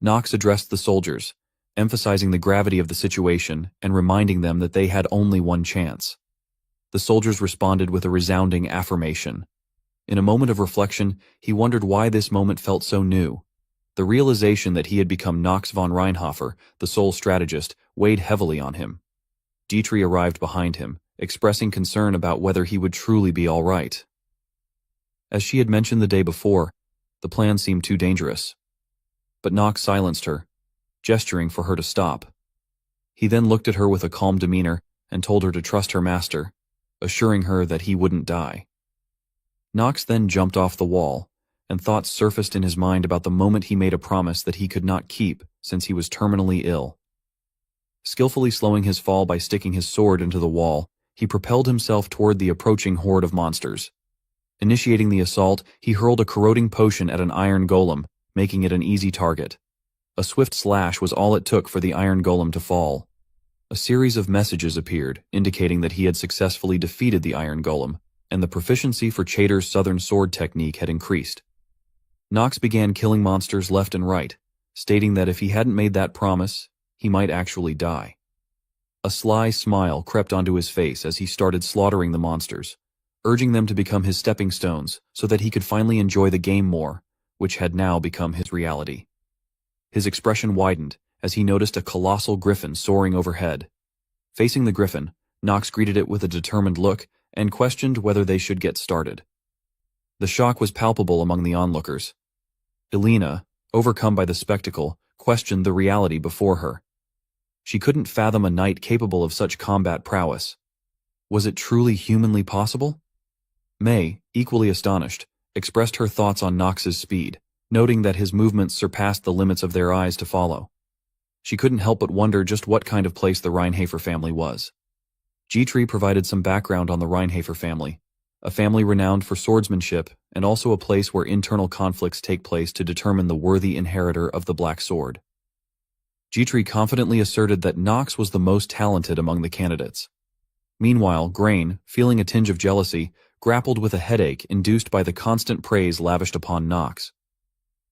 Knox addressed the soldiers, emphasizing the gravity of the situation and reminding them that they had only one chance. The soldiers responded with a resounding affirmation. In a moment of reflection, he wondered why this moment felt so new. The realization that he had become Knox von Reinhofer, the sole strategist, weighed heavily on him. Dietrich arrived behind him, expressing concern about whether he would truly be all right. As she had mentioned the day before, the plan seemed too dangerous. But Knox silenced her, gesturing for her to stop. He then looked at her with a calm demeanor and told her to trust her master, assuring her that he wouldn't die. Knox then jumped off the wall, and thoughts surfaced in his mind about the moment he made a promise that he could not keep since he was terminally ill. Skillfully slowing his fall by sticking his sword into the wall, he propelled himself toward the approaching horde of monsters. Initiating the assault, he hurled a corroding potion at an iron golem, making it an easy target. A swift slash was all it took for the iron golem to fall. A series of messages appeared, indicating that he had successfully defeated the iron golem, and the proficiency for Chater's southern sword technique had increased. Knox began killing monsters left and right, stating that if he hadn't made that promise, he might actually die. A sly smile crept onto his face as he started slaughtering the monsters, urging them to become his stepping stones so that he could finally enjoy the game more, which had now become his reality. His expression widened as he noticed a colossal griffin soaring overhead. Facing the griffin, Knox greeted it with a determined look and questioned whether they should get started. The shock was palpable among the onlookers. Elena, overcome by the spectacle, questioned the reality before her. She couldn't fathom a knight capable of such combat prowess. Was it truly humanly possible? May, equally astonished, expressed her thoughts on Knox's speed, noting that his movements surpassed the limits of their eyes to follow. She couldn't help but wonder just what kind of place the Reinhofer family was. Dietrich provided some background on the Reinhofer family, a family renowned for swordsmanship and also a place where internal conflicts take place to determine the worthy inheritor of the Black Sword. Dietrich confidently asserted that Knox was the most talented among the candidates. Meanwhile, Grain, feeling a tinge of jealousy, grappled with a headache induced by the constant praise lavished upon Knox.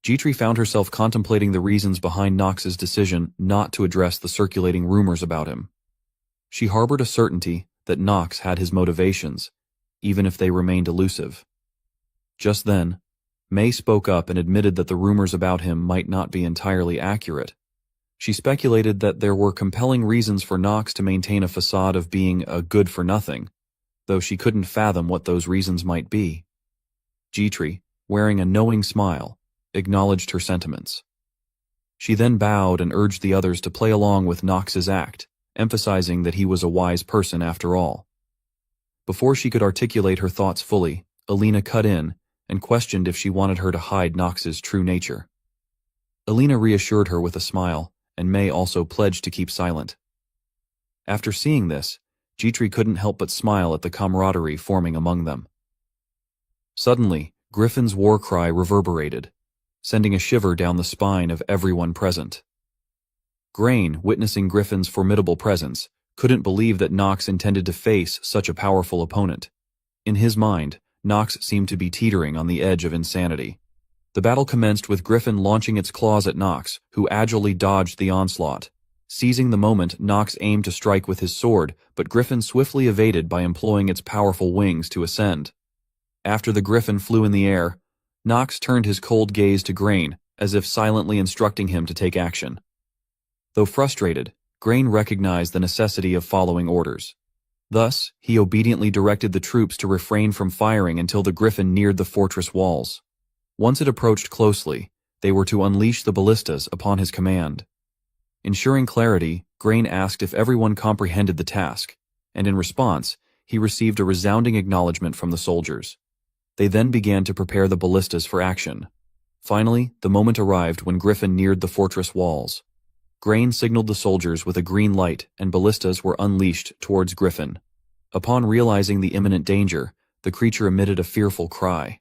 Dietrich found herself contemplating the reasons behind Knox's decision not to address the circulating rumors about him. She harbored a certainty that Knox had his motivations, even if they remained elusive. Just then, May spoke up and admitted that the rumors about him might not be entirely accurate. She speculated that there were compelling reasons for Knox to maintain a facade of being a good-for-nothing, though she couldn't fathom what those reasons might be. Dietrich, wearing a knowing smile, acknowledged her sentiments. She then bowed and urged the others to play along with Knox's act, emphasizing that he was a wise person after all. Before she could articulate her thoughts fully, Elena cut in and questioned if she wanted her to hide Knox's true nature. Elena reassured her with a smile, and May also pledged to keep silent. After seeing this, Dietrich couldn't help but smile at the camaraderie forming among them. Suddenly, Griffin's war cry reverberated, sending a shiver down the spine of everyone present. Grain, witnessing Griffin's formidable presence, couldn't believe that Knox intended to face such a powerful opponent. In his mind, Knox seemed to be teetering on the edge of insanity. The battle commenced with Griffin launching its claws at Knox, who agilely dodged the onslaught. Seizing the moment, Knox aimed to strike with his sword, but Griffin swiftly evaded by employing its powerful wings to ascend. After the Griffin flew in the air, Knox turned his cold gaze to Grain, as if silently instructing him to take action. Though frustrated, Grain recognized the necessity of following orders. Thus, he obediently directed the troops to refrain from firing until the Griffin neared the fortress walls. Once it approached closely, they were to unleash the ballistas upon his command. Ensuring clarity, Grain asked if everyone comprehended the task, and in response, he received a resounding acknowledgement from the soldiers. They then began to prepare the ballistas for action. Finally, the moment arrived when Griffin neared the fortress walls. Grain signaled the soldiers with a green light, and ballistas were unleashed towards Griffin. Upon realizing the imminent danger, the creature emitted a fearful cry.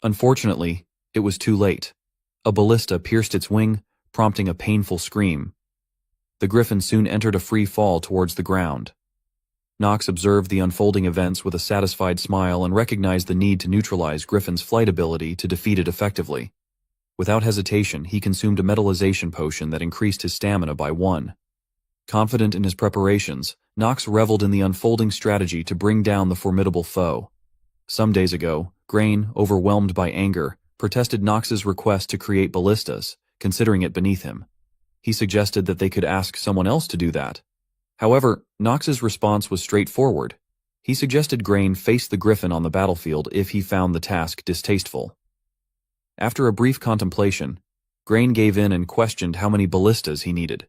Unfortunately, it was too late. A ballista pierced its wing, prompting a painful scream. The Griffin soon entered a free fall towards the ground. Knox observed the unfolding events with a satisfied smile and recognized the need to neutralize Griffin's flight ability to defeat it effectively. Without hesitation, he consumed a metallization potion that increased his stamina by 1. Confident in his preparations, Knox reveled in the unfolding strategy to bring down the formidable foe. Some days ago, Grain, overwhelmed by anger, protested Knox's request to create ballistas, considering it beneath him. He suggested that they could ask someone else to do that. However, Knox's response was straightforward. He suggested Grain face the Griffin on the battlefield if he found the task distasteful. After a brief contemplation, Grain gave in and questioned how many ballistas he needed.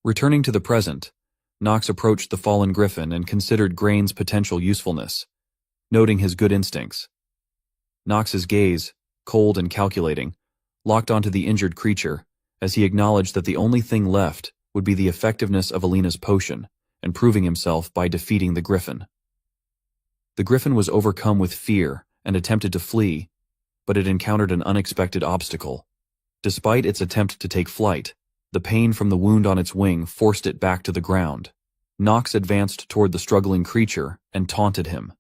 Returning to the present, Knox approached the fallen Griffin and considered Grain's potential usefulness, noting his good instincts. Knox's gaze, cold and calculating, locked onto the injured creature as he acknowledged that the only thing left would be the effectiveness of Alina's potion and proving himself by defeating the Griffin. The Griffin was overcome with fear and attempted to flee, but it encountered an unexpected obstacle. Despite its attempt to take flight, the pain from the wound on its wing forced it back to the ground. Knox advanced toward the struggling creature and taunted him.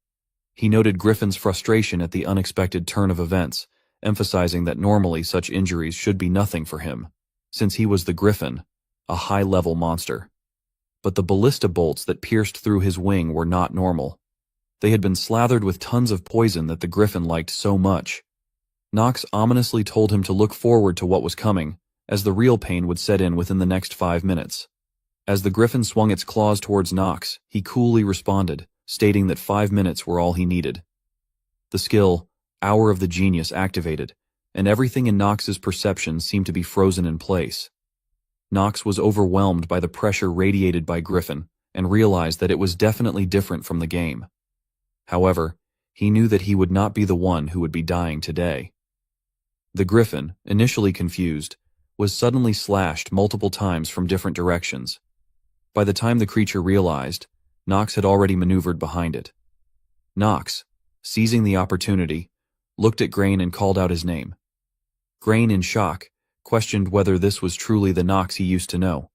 He noted Griffin's frustration at the unexpected turn of events, emphasizing that normally such injuries should be nothing for him, since he was the Griffin, a high-level monster. But the ballista bolts that pierced through his wing were not normal. They had been slathered with tons of poison that the Griffin liked so much. Knox ominously told him to look forward to what was coming, as the real pain would set in within the next 5 minutes. As the Griffin swung its claws towards Knox, he coolly responded, stating that 5 minutes were all he needed. The skill, Hour of the Genius, activated, and everything in Knox's perception seemed to be frozen in place. Knox was overwhelmed by the pressure radiated by Griffin and realized that it was definitely different from the game. However, he knew that he would not be the one who would be dying today. The Griffin, initially confused, was suddenly slashed multiple times from different directions. By the time the creature realized, Knox had already maneuvered behind it. Knox, seizing the opportunity, looked at Grain and called out his name. Grain, in shock, questioned whether this was truly the Knox he used to know.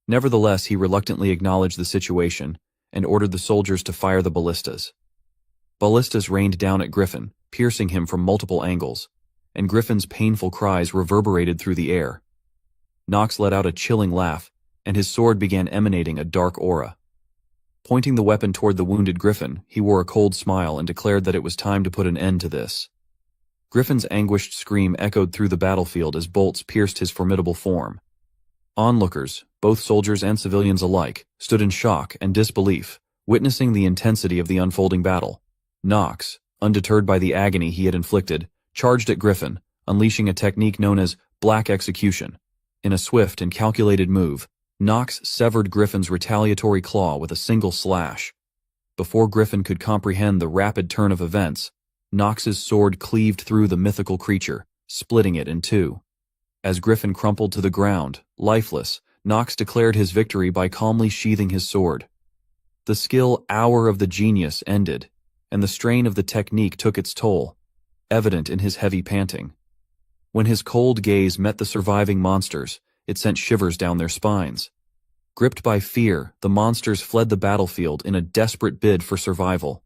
Nevertheless, he reluctantly acknowledged the situation and ordered the soldiers to fire the ballistas. Ballistas rained down at Griffin, piercing him from multiple angles, and Griffin's painful cries reverberated through the air. Knox let out a chilling laugh, and his sword began emanating a dark aura. Pointing the weapon toward the wounded Griffin, he wore a cold smile and declared that it was time to put an end to this. Griffin's anguished scream echoed through the battlefield as bolts pierced his formidable form. Onlookers, both soldiers and civilians alike, stood in shock and disbelief, witnessing the intensity of the unfolding battle. Knox, undeterred by the agony he had inflicted, charged at Griffin, unleashing a technique known as black execution. In a swift and calculated move, Knox severed Griffin's retaliatory claw with a single slash. Before Griffin could comprehend the rapid turn of events, Knox's sword cleaved through the mythical creature, splitting it in two. As Griffin crumpled to the ground, lifeless, Knox declared his victory by calmly sheathing his sword. The skill Hour of the Genius ended, and the strain of the technique took its toll, evident in his heavy panting. When his cold gaze met the surviving monsters, it sent shivers down their spines. Gripped by fear, the monsters fled the battlefield in a desperate bid for survival.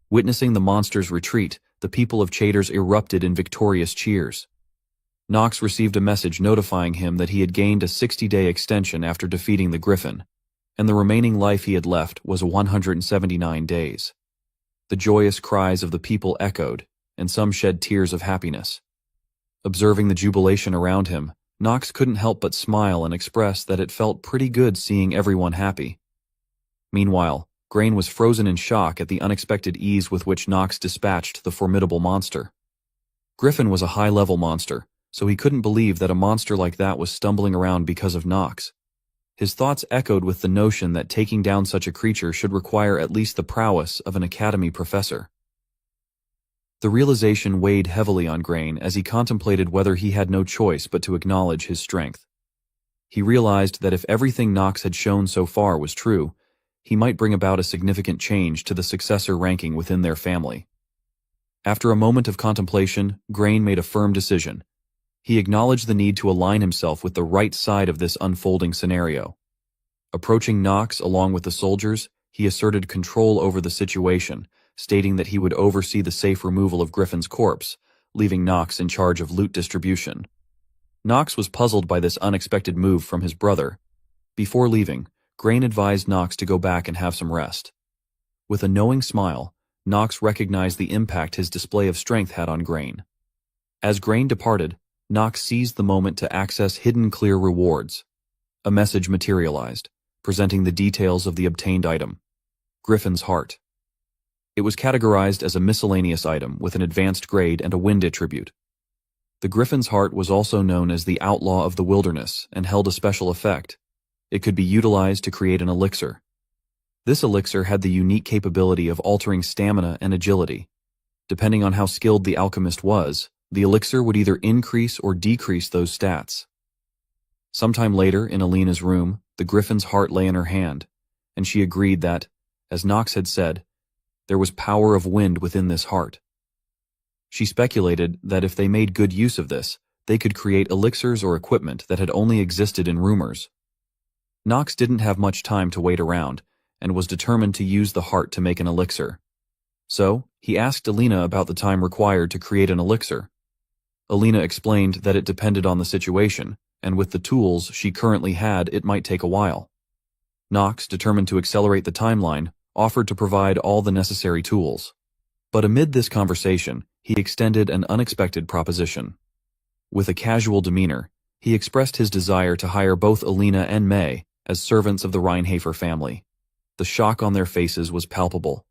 Witnessing the monsters' retreat, the people of Chaders erupted in victorious cheers. Knox received a message notifying him that he had gained a 60-day extension after defeating the Griffin, and the remaining life he had left was 179 days. The joyous cries of the people echoed, and some shed tears of happiness. Observing the jubilation around him, Knox couldn't help but smile and express that it felt pretty good seeing everyone happy. Meanwhile, Grain was frozen in shock at the unexpected ease with which Knox dispatched the formidable monster. Griffin was a high-level monster, so he couldn't believe that a monster like that was stumbling around because of Knox. His thoughts echoed with the notion that taking down such a creature should require at least the prowess of an academy professor. The realization weighed heavily on Grain as he contemplated whether he had no choice but to acknowledge his strength. He realized that if everything Knox had shown so far was true, he might bring about a significant change to the successor ranking within their family. After a moment of contemplation, Grain made a firm decision. He acknowledged the need to align himself with the right side of this unfolding scenario. Approaching Knox along with the soldiers, he asserted control over the situation, stating that he would oversee the safe removal of Griffin's corpse, leaving Knox in charge of loot distribution. Knox was puzzled by this unexpected move from his brother. Before leaving, Grain advised Knox to go back and have some rest. With a knowing smile, Knox recognized the impact his display of strength had on Grain. As Grain departed, Knox seized the moment to access hidden clear rewards. A message materialized, presenting the details of the obtained item. Griffin's Heart. It was categorized as a miscellaneous item with an advanced grade and a wind attribute. The Griffin's Heart was also known as the Outlaw of the Wilderness and held a special effect. It could be utilized to create an elixir. This elixir had the unique capability of altering stamina and agility. Depending on how skilled the alchemist was, the elixir would either increase or decrease those stats. Sometime later, in Alina's room, the Griffin's Heart lay in her hand, and she agreed that, as Knox had said, there was power of wind within this heart. She speculated that if they made good use of this, they could create elixirs or equipment that had only existed in rumors. Knox didn't have much time to wait around, and was determined to use the heart to make an elixir. So, he asked Alina about the time required to create an elixir. Alina explained that it depended on the situation, and with the tools she currently had, it might take a while. Knox, determined to accelerate the timeline, offered to provide all the necessary tools. But amid this conversation, he extended an unexpected proposition. With a casual demeanor, he expressed his desire to hire both Alina and May as servants of the Reinhafer family. The shock on their faces was palpable.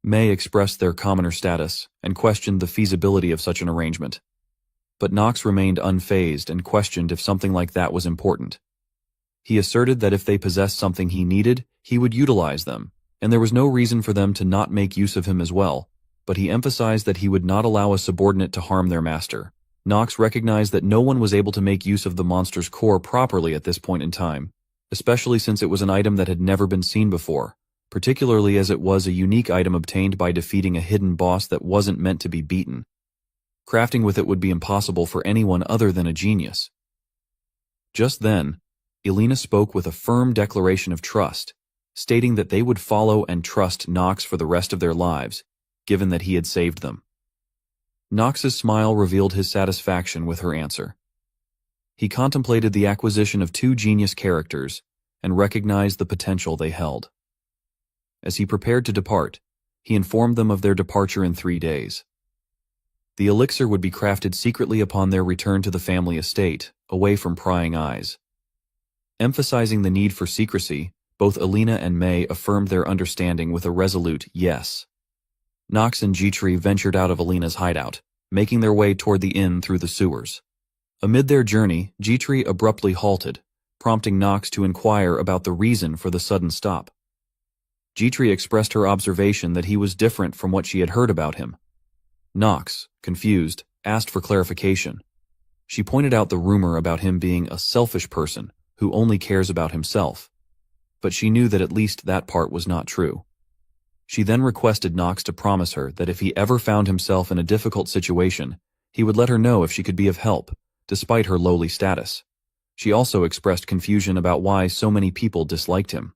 May expressed their commoner status and questioned the feasibility of such an arrangement. But Knox remained unfazed and questioned if something like that was important. He asserted that if they possessed something he needed, he would utilize them, and there was no reason for them to not make use of him as well, but he emphasized that he would not allow a subordinate to harm their master. Knox recognized that no one was able to make use of the monster's core properly at this point in time, especially since it was an item that had never been seen before, particularly as it was a unique item obtained by defeating a hidden boss that wasn't meant to be beaten. Crafting with it would be impossible for anyone other than a genius. Just then, Alina spoke with a firm declaration of trust, stating that they would follow and trust Knox for the rest of their lives, given that he had saved them. Knox's smile revealed his satisfaction with her answer. He contemplated the acquisition of two genius characters and recognized the potential they held. As he prepared to depart, he informed them of their departure in 3 days. The elixir would be crafted secretly upon their return to the family estate, away from prying eyes. Emphasizing the need for secrecy, both Alina and May affirmed their understanding with a resolute yes. Knox and Jitri ventured out of Alina's hideout, making their way toward the inn through the sewers. Amid their journey, Jitri abruptly halted, prompting Knox to inquire about the reason for the sudden stop. Jitri expressed her observation that he was different from what she had heard about him. Knox, confused, asked for clarification. She pointed out the rumor about him being a selfish person who only cares about himself, but she knew that at least that part was not true. She then requested Knox to promise her that if he ever found himself in a difficult situation, he would let her know if she could be of help, despite her lowly status. She also expressed confusion about why so many people disliked him.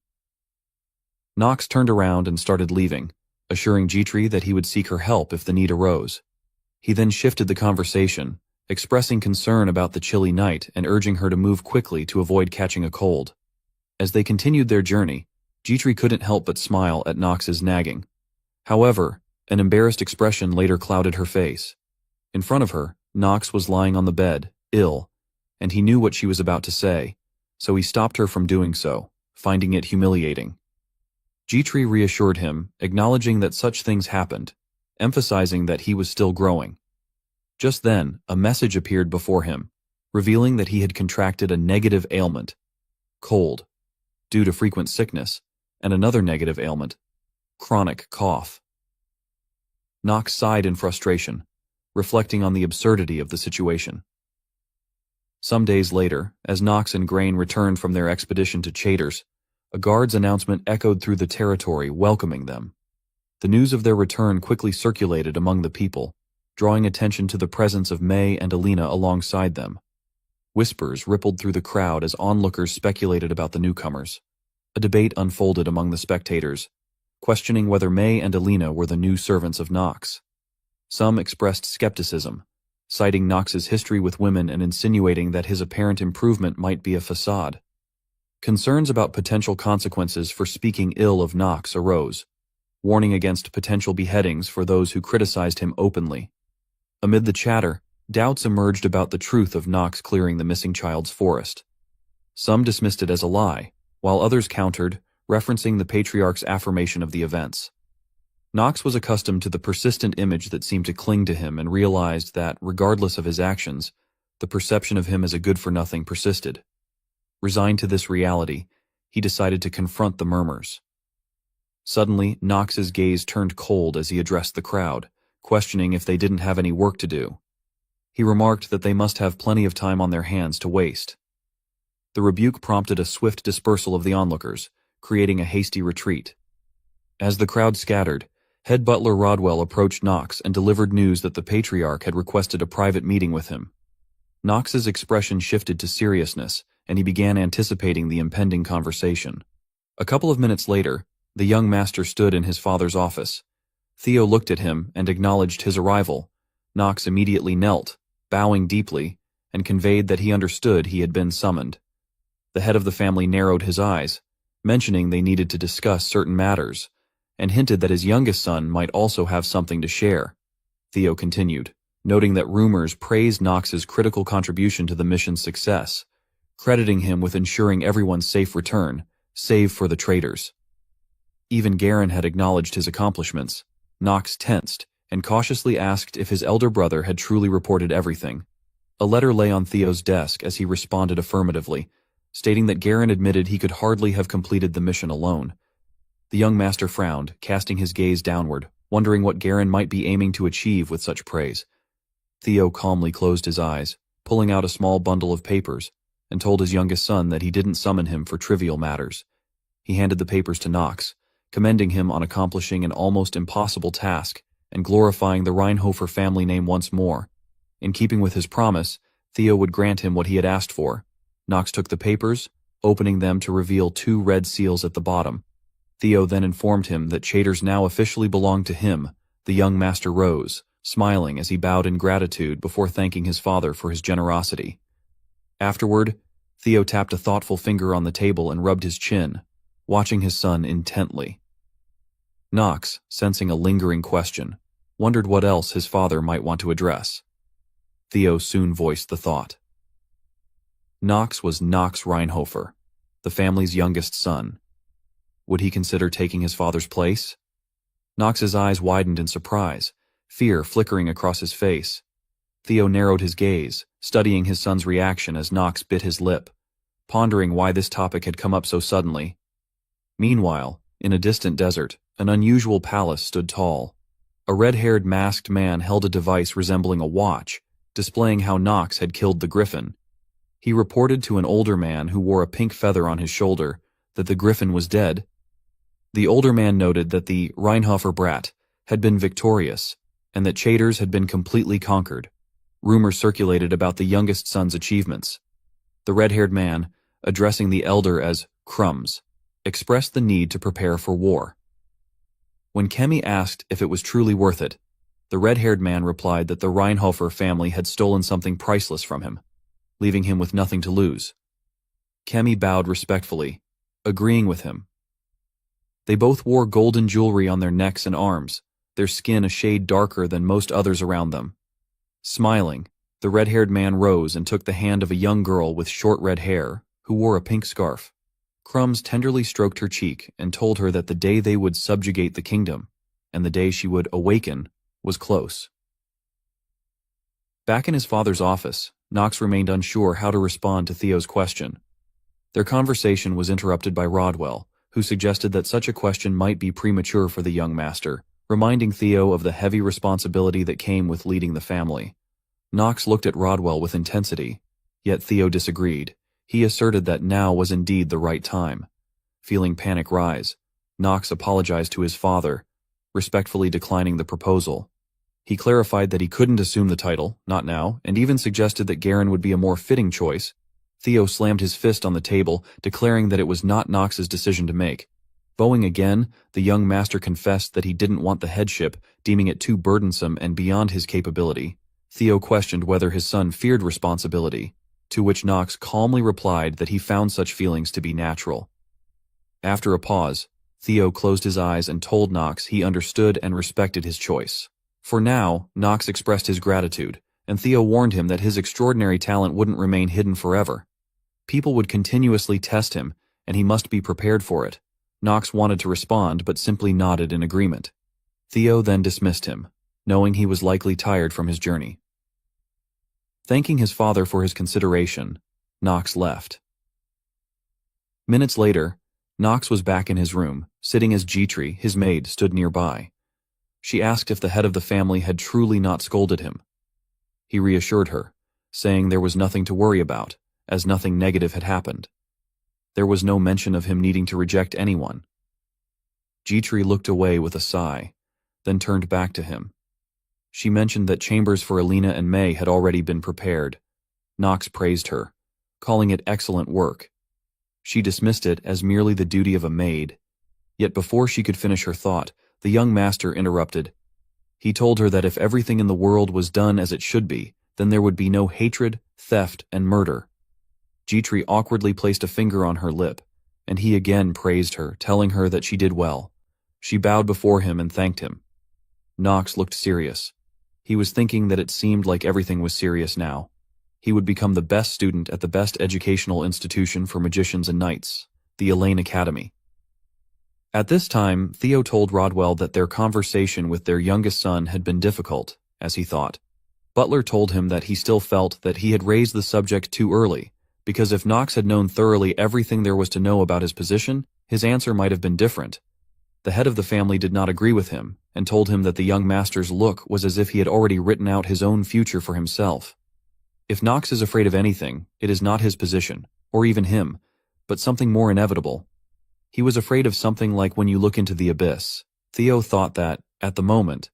Knox turned around and started leaving, assuring Jitri that he would seek her help if the need arose. He then shifted the conversation, expressing concern about the chilly night and urging her to move quickly to avoid catching a cold. As they continued their journey, Jitri couldn't help but smile at Knox's nagging. However, an embarrassed expression later clouded her face. In front of her, Knox was lying on the bed, ill, and he knew what she was about to say, so he stopped her from doing so, finding it humiliating. Jitri reassured him, acknowledging that such things happened, emphasizing that he was still growing. Just then, a message appeared before him, revealing that he had contracted a negative ailment, cold, due to frequent sickness, and another negative ailment, chronic cough. Knox sighed in frustration, reflecting on the absurdity of the situation. Some days later, as Knox and Grain returned from their expedition to Chaders, a guard's announcement echoed through the territory welcoming them. The news of their return quickly circulated among the people, drawing attention to the presence of May and Alina alongside them. Whispers rippled through the crowd as onlookers speculated about the newcomers. A debate unfolded among the spectators, questioning whether May and Alina were the new servants of Knox. Some expressed skepticism, citing Knox's history with women and insinuating that his apparent improvement might be a facade. Concerns about potential consequences for speaking ill of Knox arose. warning against potential beheadings for those who criticized him openly. Amid the chatter, doubts emerged about the truth of Nox clearing the missing child's forest. Some dismissed it as a lie, while others countered, referencing the patriarch's affirmation of the events. Nox was accustomed to the persistent image that seemed to cling to him and realized that, regardless of his actions, the perception of him as a good-for-nothing persisted. Resigned to this reality, he decided to confront the murmurs. Suddenly, Nox's gaze turned cold as he addressed the crowd, questioning if they didn't have any work to do. He remarked that they must have plenty of time on their hands to waste. The rebuke prompted a swift dispersal of the onlookers, creating a hasty retreat. As the crowd scattered, head butler Rodwell approached Nox and delivered news that the patriarch had requested a private meeting with him. Nox's expression shifted to seriousness, and he began anticipating the impending conversation. A couple of minutes later, the young master stood in his father's office. Theo looked at him and acknowledged his arrival. Nox immediately knelt, bowing deeply, and conveyed that he understood he had been summoned. The head of the family narrowed his eyes, mentioning they needed to discuss certain matters, and hinted that his youngest son might also have something to share. Theo continued, noting that rumors praised Nox's critical contribution to the mission's success, crediting him with ensuring everyone's safe return, save for the traitors. Even Garen had acknowledged his accomplishments. Nox tensed and cautiously asked if his elder brother had truly reported everything. A letter lay on Theo's desk as he responded affirmatively, stating that Garen admitted he could hardly have completed the mission alone. The young master frowned, casting his gaze downward, wondering what Garen might be aiming to achieve with such praise. Theo calmly closed his eyes, pulling out a small bundle of papers, and told his youngest son that he didn't summon him for trivial matters. He handed the papers to Nox, commending him on accomplishing an almost impossible task and glorifying the Reinhofer family name once more. In keeping with his promise, Theo would grant him what he had asked for. Nox took the papers, opening them to reveal 2 red seals at the bottom. Theo then informed him that traitors now officially belonged to him. The young master rose, smiling as he bowed in gratitude before thanking his father for his generosity. Afterward, Theo tapped a thoughtful finger on the table and rubbed his chin, watching his son intently. Nox, sensing a lingering question, wondered what else his father might want to address. Theo soon voiced the thought. Nox was Nox Reinhofer, the family's youngest son. Would he consider taking his father's place? Nox's eyes widened in surprise, fear flickering across his face. Theo narrowed his gaze, studying his son's reaction as Nox bit his lip, pondering why this topic had come up so suddenly. Meanwhile, in a distant desert, an unusual palace stood tall. A red-haired masked man held a device resembling a watch, displaying how Nox had killed the griffin. He reported to an older man who wore a pink feather on his shoulder that the griffin was dead. The older man noted that the Reinhofer brat had been victorious and that traitors had been completely conquered. Rumors circulated about the youngest son's achievements. The red-haired man, addressing the elder as Crumbs, expressed the need to prepare for war. When Kemi asked if it was truly worth it, the red-haired man replied that the Reinhofer family had stolen something priceless from him, leaving him with nothing to lose. Kemi bowed respectfully, agreeing with him. They both wore golden jewelry on their necks and arms, their skin a shade darker than most others around them. Smiling, the red-haired man rose and took the hand of a young girl with short red hair, who wore a pink scarf. Crumbs tenderly stroked her cheek and told her that the day they would subjugate the kingdom, and the day she would awaken, was close. Back in his father's office, Nox remained unsure how to respond to Theo's question. Their conversation was interrupted by Rodwell, who suggested that such a question might be premature for the young master, reminding Theo of the heavy responsibility that came with leading the family. Nox looked at Rodwell with intensity, yet Theo disagreed. He asserted that now was indeed the right time. Feeling panic rise, Nox apologized to his father, respectfully declining the proposal. He clarified that he couldn't assume the title, not now, and even suggested that Garen would be a more fitting choice. Theo slammed his fist on the table, declaring that it was not Nox's decision to make. Bowing again, the young master confessed that he didn't want the headship, deeming it too burdensome and beyond his capability. Theo questioned whether his son feared responsibility, to which Nox calmly replied that he found such feelings to be natural. After a pause, Theo closed his eyes and told Knox he understood and respected his choice. For now, Knox expressed his gratitude, and Theo warned him that his extraordinary talent wouldn't remain hidden forever. People would continuously test him, and he must be prepared for it. Knox wanted to respond but simply nodded in agreement. Theo then dismissed him, knowing he was likely tired from his journey. Thanking his father for his consideration, Knox left. Minutes later, Knox was back in his room, sitting as Gitri, his maid, stood nearby. She asked if the head of the family had truly not scolded him. He reassured her, saying there was nothing to worry about, as nothing negative had happened. There was no mention of him needing to reject anyone. Gitri looked away with a sigh, then turned back to him. She mentioned that chambers for Alina and May had already been prepared. Knox praised her, calling it excellent work. She dismissed it as merely the duty of a maid. Yet before she could finish her thought, the young master interrupted. He told her that if everything in the world was done as it should be, then there would be no hatred, theft, and murder. Gitri awkwardly placed a finger on her lip, and he again praised her, telling her that she did well. She bowed before him and thanked him. Knox looked serious. He was thinking that it seemed like everything was serious now. He would become the best student at the best educational institution for magicians and knights, the Elaine Academy. At this time, Theo told Rodwell that their conversation with their youngest son had been difficult, as he thought. Butler told him that he still felt that he had raised the subject too early, because if Knox had known thoroughly everything there was to know about his position, his answer might have been different. The head of the family did not agree with him, and told him that the young master's look was as if he had already written out his own future for himself. If Knox is afraid of anything, it is not his position, or even him, but something more inevitable. He was afraid of something like when you look into the abyss. Theo thought that, at the moment,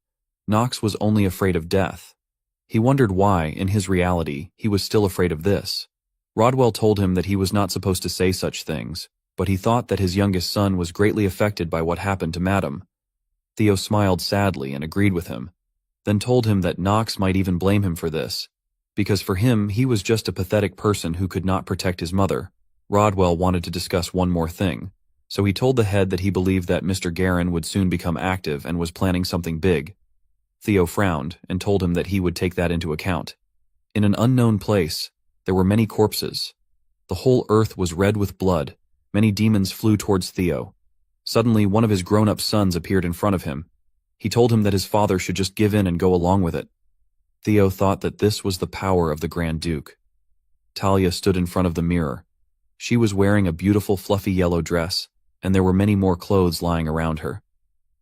Knox was only afraid of death. He wondered why, in his reality, he was still afraid of this. Rodwell told him that he was not supposed to say such things, but he thought that his youngest son was greatly affected by what happened to Madame. Theo smiled sadly and agreed with him, then told him that Knox might even blame him for this, because for him he was just a pathetic person who could not protect his mother. Rodwell wanted to discuss one more thing, so he told the head that he believed that Mr. Guerin would soon become active and was planning something big. Theo frowned and told him that he would take that into account. In an unknown place, there were many corpses. The whole earth was red with blood. Many demons flew towards Theo. Suddenly, one of his grown-up sons appeared in front of him. He told him that his father should just give in and go along with it. Theo thought that this was the power of the Grand Duke. Talia stood in front of the mirror. She was wearing a beautiful fluffy yellow dress, and there were many more clothes lying around her.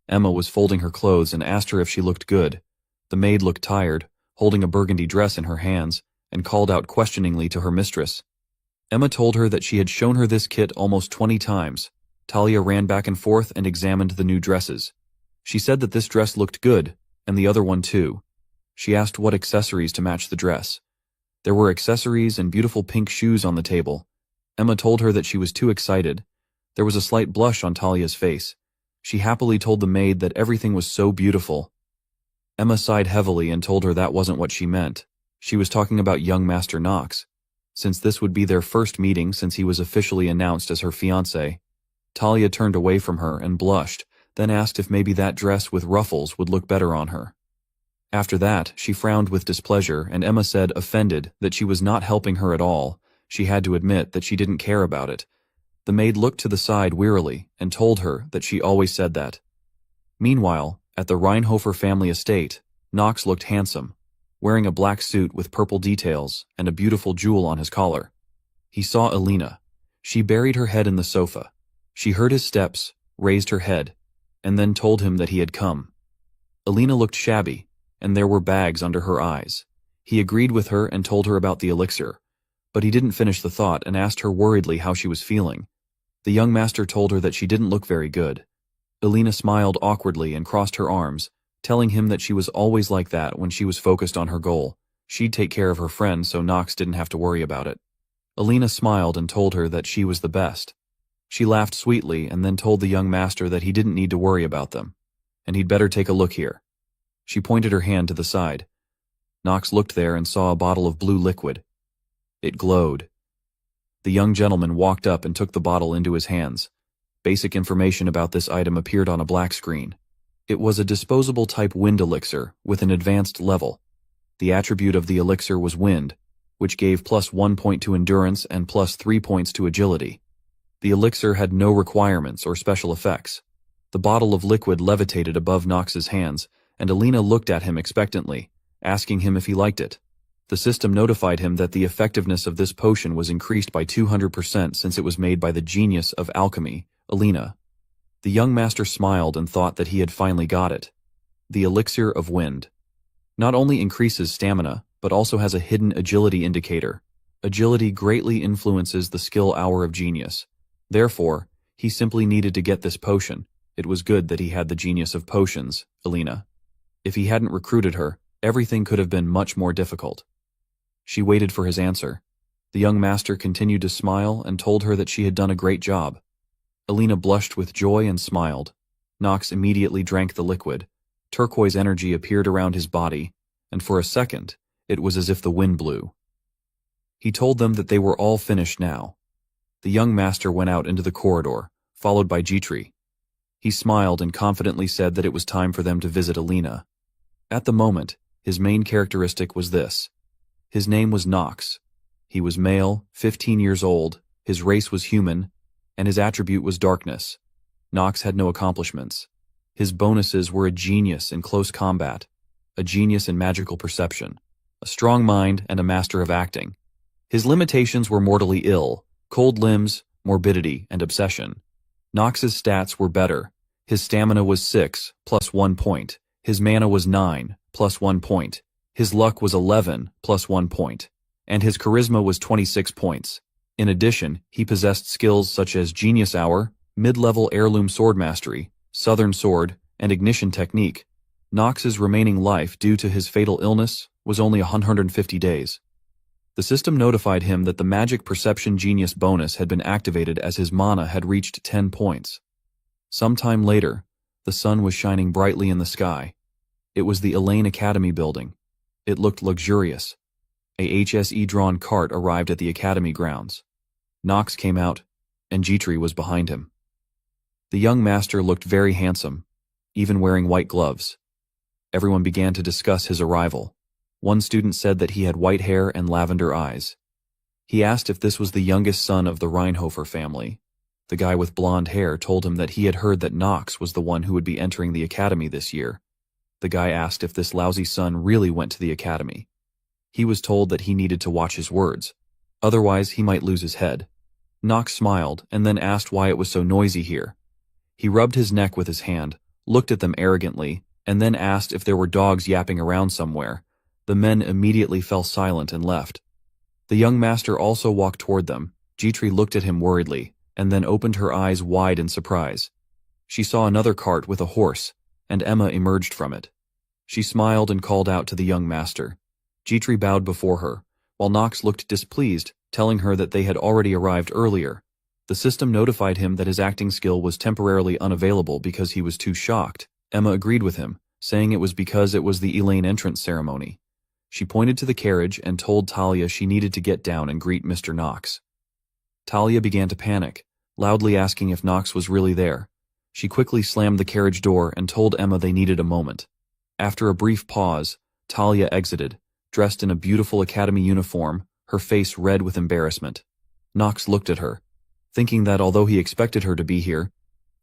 Emma was folding her clothes and asked her if she looked good. The maid looked tired, holding a burgundy dress in her hands, and called out questioningly to her mistress. Emma told her that she had shown her this kit almost 20 times. Talia ran back and forth and examined the new dresses. She said that this dress looked good, and the other one too. She asked what accessories to match the dress. There were accessories and beautiful pink shoes on the table. Emma told her that she was too excited. There was a slight blush on Talia's face. She happily told the maid that everything was so beautiful. Emma sighed heavily and told her that wasn't what she meant. She was talking about young Master Knox. Since this would be their first meeting since he was officially announced as her fiancé. Talia turned away from her and blushed, then asked if maybe that dress with ruffles would look better on her. After that, she frowned with displeasure, and Emma said, offended, that she was not helping her at all. She had to admit that she didn't care about it. The maid looked to the side wearily and told her that she always said that. Meanwhile, at the Reinhofer family estate, Knox looked handsome, wearing a black suit with purple details and a beautiful jewel on his collar. He saw Alina. She buried her head in the sofa. She heard his steps, raised her head, and then told him that he had come. Alina looked shabby, and there were bags under her eyes. He agreed with her and told her about the elixir, but he didn't finish the thought and asked her worriedly how she was feeling. The young master told her that she didn't look very good. Alina smiled awkwardly and crossed her arms, telling him that she was always like that when she was focused on her goal. She'd take care of her friend so Knox didn't have to worry about it. Alina smiled and told her that she was the best. She laughed sweetly and then told the young master that he didn't need to worry about them, and he'd better take a look here. She pointed her hand to the side. Knox looked there and saw a bottle of blue liquid. It glowed. The young gentleman walked up and took the bottle into his hands. Basic information about this item appeared on a black screen. It was a disposable type wind elixir with an advanced level. The attribute of the elixir was wind, which gave +1 point to endurance and +3 points to agility. The elixir had no requirements or special effects. The bottle of liquid levitated above Nox's hands, and Alina looked at him expectantly, asking him if he liked it. The system notified him that the effectiveness of this potion was increased by 200% since it was made by the genius of alchemy, Alina. The young master smiled and thought that he had finally got it. The elixir of wind. Not only increases stamina, but also has a hidden agility indicator. Agility greatly influences the skill hour of genius. Therefore, he simply needed to get this potion. It was good that he had the genius of potions, Alina. If he hadn't recruited her, everything could have been much more difficult. She waited for his answer. The young master continued to smile and told her that she had done a great job. Alina blushed with joy and smiled. Nox immediately drank the liquid. Turquoise energy appeared around his body, and for a second, it was as if the wind blew. He told them that they were all finished now. The young master went out into the corridor, followed by Jitri. He smiled and confidently said that it was time for them to visit Alina. At the moment, his main characteristic was this. His name was Nox. He was male, 15 years old, his race was human, and his attribute was darkness. Nox had no accomplishments. His bonuses were a genius in close combat, a genius in magical perception, a strong mind, and a master of acting. His limitations were mortally ill, cold limbs, morbidity, and obsession. Nox's stats were better. His stamina was 6, +1 point. His mana was 9, +1 point. His luck was 11, +1 point. And his charisma was 26 points. In addition, he possessed skills such as Genius Hour, mid-level heirloom sword mastery, southern sword, and ignition technique. Nox's remaining life due to his fatal illness was only 150 days. The system notified him that the magic perception genius bonus had been activated as his mana had reached 10 points. Sometime later, the sun was shining brightly in the sky. It was the Elaine Academy building. It looked luxurious. A HSE-drawn cart arrived at the academy grounds. Nox came out, and Jitri was behind him. The young master looked very handsome, even wearing white gloves. Everyone began to discuss his arrival. One student said that he had white hair and lavender eyes. He asked if this was the youngest son of the Reinhofer family. The guy with blonde hair told him that he had heard that Nox was the one who would be entering the academy this year. The guy asked if this lousy son really went to the academy. He was told that he needed to watch his words, otherwise he might lose his head. Nox smiled and then asked why it was so noisy here. He rubbed his neck with his hand, looked at them arrogantly, and then asked if there were dogs yapping around somewhere. The men immediately fell silent and left. The young master also walked toward them. Jitri looked at him worriedly, and then opened her eyes wide in surprise. She saw another cart with a horse, and Emma emerged from it. She smiled and called out to the young master. Jitri bowed before her, while Nox looked displeased, telling her that they had already arrived earlier. The system notified him that his acting skill was temporarily unavailable because he was too shocked. Emma agreed with him, saying it was because it was the Elaine entrance ceremony. She pointed to the carriage and told Talia she needed to get down and greet Mr. Nox. Talia began to panic, loudly asking if Nox was really there. She quickly slammed the carriage door and told Emma they needed a moment. After a brief pause, Talia exited, dressed in a beautiful academy uniform, her face red with embarrassment. Nox looked at her, thinking that although he expected her to be here,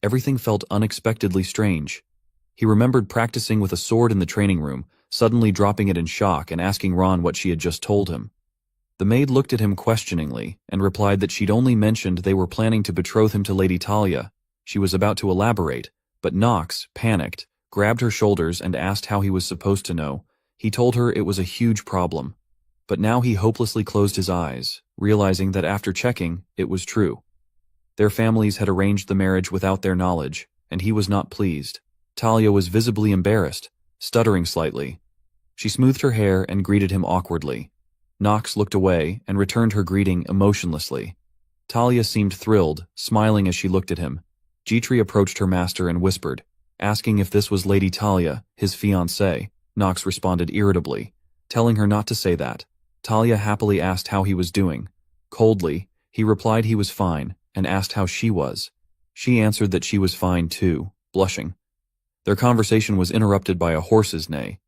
everything felt unexpectedly strange. He remembered practicing with a sword in the training room, suddenly dropping it in shock and asking Ron what she had just told him. The maid looked at him questioningly and replied that she'd only mentioned they were planning to betroth him to Lady Talia. She was about to elaborate, but Nox, panicked, grabbed her shoulders and asked how he was supposed to know. He told her it was a huge problem. But now he hopelessly closed his eyes, realizing that after checking, it was true. Their families had arranged the marriage without their knowledge, and he was not pleased. Talia was visibly embarrassed, stuttering slightly. She smoothed her hair and greeted him awkwardly. Nox looked away and returned her greeting emotionlessly. Talia seemed thrilled, smiling as she looked at him. Jitri approached her master and whispered, asking if this was Lady Talia, his fiancée. Nox responded irritably, telling her not to say that. Talia happily asked how he was doing. Coldly, he replied he was fine and asked how she was. She answered that she was fine too, blushing. Their conversation was interrupted by a horse's neigh.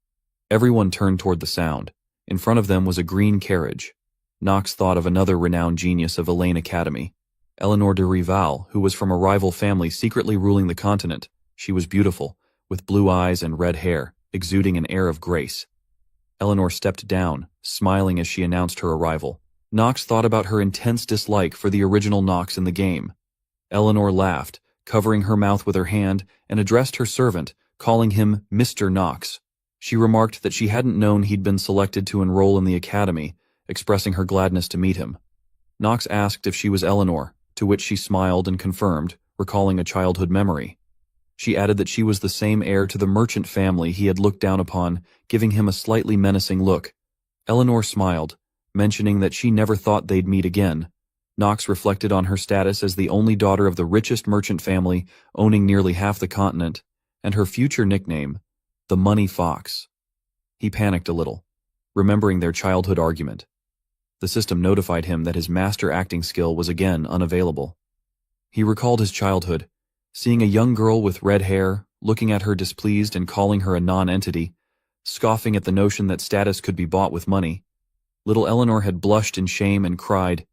Everyone turned toward the sound. In front of them was a green carriage. Knox thought of another renowned genius of Elaine Academy, Eleanor de Rival, who was from a rival family secretly ruling the continent. She was beautiful, with blue eyes and red hair, exuding an air of grace. Eleanor stepped down, smiling as she announced her arrival. Knox thought about her intense dislike for the original Knox in the game. Eleanor laughed, covering her mouth with her hand, and addressed her servant, calling him Mr. Knox. She remarked that she hadn't known he'd been selected to enroll in the academy, expressing her gladness to meet him. Knox asked if she was Eleanor, to which she smiled and confirmed, recalling a childhood memory. She added that she was the same heir to the merchant family he had looked down upon, giving him a slightly menacing look. Eleanor smiled, mentioning that she never thought they'd meet again. Knox reflected on her status as the only daughter of the richest merchant family, owning nearly half the continent, and her future nickname, the Money Fox. He panicked a little, remembering their childhood argument. The system notified him that his master acting skill was again unavailable. He recalled his childhood, seeing a young girl with red hair, looking at her displeased and calling her a non-entity, scoffing at the notion that status could be bought with money. Little Eleanor had blushed in shame and cried.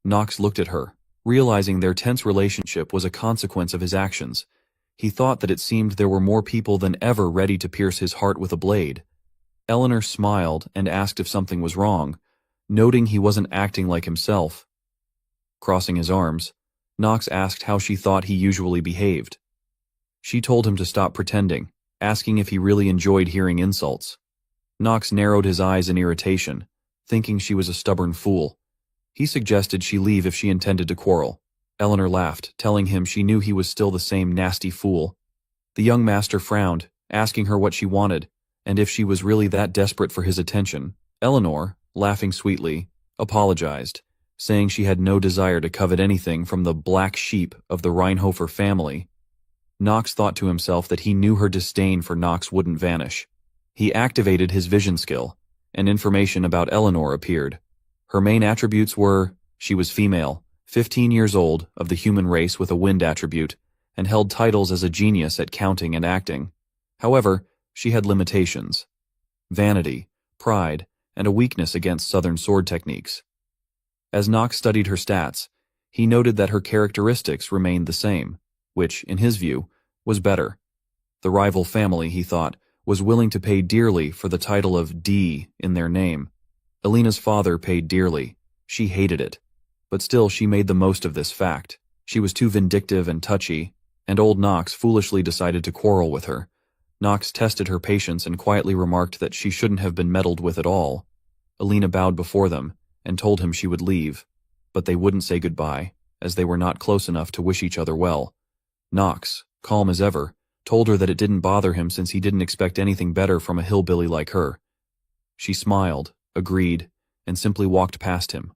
Knox looked at her, realizing their tense relationship was a consequence of his actions. He thought that it seemed there were more people than ever ready to pierce his heart with a blade. Eleanor smiled and asked if something was wrong, noting he wasn't acting like himself. Crossing his arms, Knox asked how she thought he usually behaved. She told him to stop pretending, asking if he really enjoyed hearing insults. Knox narrowed his eyes in irritation, thinking she was a stubborn fool. He suggested she leave if she intended to quarrel. Eleanor laughed, telling him she knew he was still the same nasty fool. The young master frowned, asking her what she wanted, and if she was really that desperate for his attention. Eleanor, laughing sweetly, apologized, saying she had no desire to covet anything from the black sheep of the Reinhofer family. Knox thought to himself that he knew her disdain for Knox wouldn't vanish. He activated his vision skill, and information about Eleanor appeared. Her main attributes were, she was female, 15 years old, of the human race with a wind attribute, and held titles as a genius at counting and acting. However, she had limitations: vanity, pride, and a weakness against southern sword techniques. As Knox studied her stats, he noted that her characteristics remained the same, which, in his view, was better. The rival family, he thought, was willing to pay dearly for the title of D in their name. Alina's father paid dearly. She hated it. But still she made the most of this fact. She was too vindictive and touchy, and old Knox foolishly decided to quarrel with her. Knox tested her patience and quietly remarked that she shouldn't have been meddled with at all. Alina bowed before them and told him she would leave, but they wouldn't say goodbye, as they were not close enough to wish each other well. Knox, calm as ever, told her that it didn't bother him since he didn't expect anything better from a hillbilly like her. She smiled, agreed, and simply walked past him.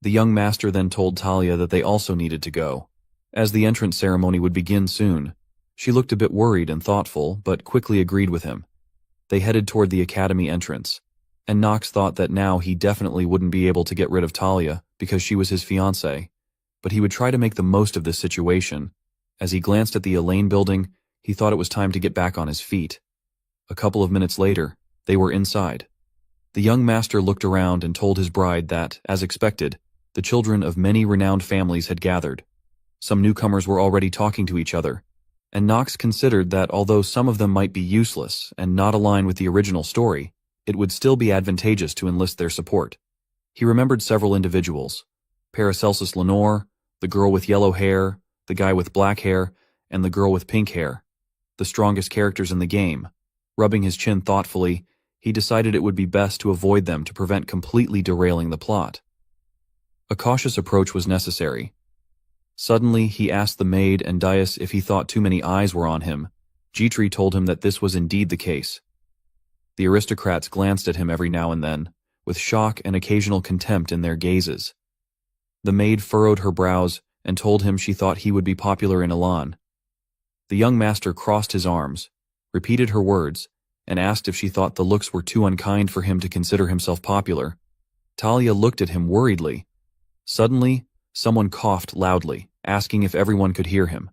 The young master then told Talia that they also needed to go, as the entrance ceremony would begin soon. She looked a bit worried and thoughtful, but quickly agreed with him. They headed toward the academy entrance, and Knox thought that now he definitely wouldn't be able to get rid of Talia because she was his fiancée, but he would try to make the most of this situation. As he glanced at the Elaine building, he thought it was time to get back on his feet. A couple of minutes later, they were inside. The young master looked around and told his bride that, as expected, the children of many renowned families had gathered. Some newcomers were already talking to each other, and Knox considered that although some of them might be useless and not align with the original story, it would still be advantageous to enlist their support. He remembered several individuals: Paracelsus Lenore, the girl with yellow hair, the guy with black hair, and the girl with pink hair, the strongest characters in the game. Rubbing his chin thoughtfully, he decided it would be best to avoid them to prevent completely derailing the plot. A cautious approach was necessary. Suddenly, he asked the maid and Dias if he thought too many eyes were on him. Jitri told him that this was indeed the case. The aristocrats glanced at him every now and then, with shock and occasional contempt in their gazes. The maid furrowed her brows and told him she thought he would be popular in Elan. The young master crossed his arms, repeated her words, and asked if she thought the looks were too unkind for him to consider himself popular. Talia looked at him worriedly. Suddenly, someone coughed loudly, asking if everyone could hear him.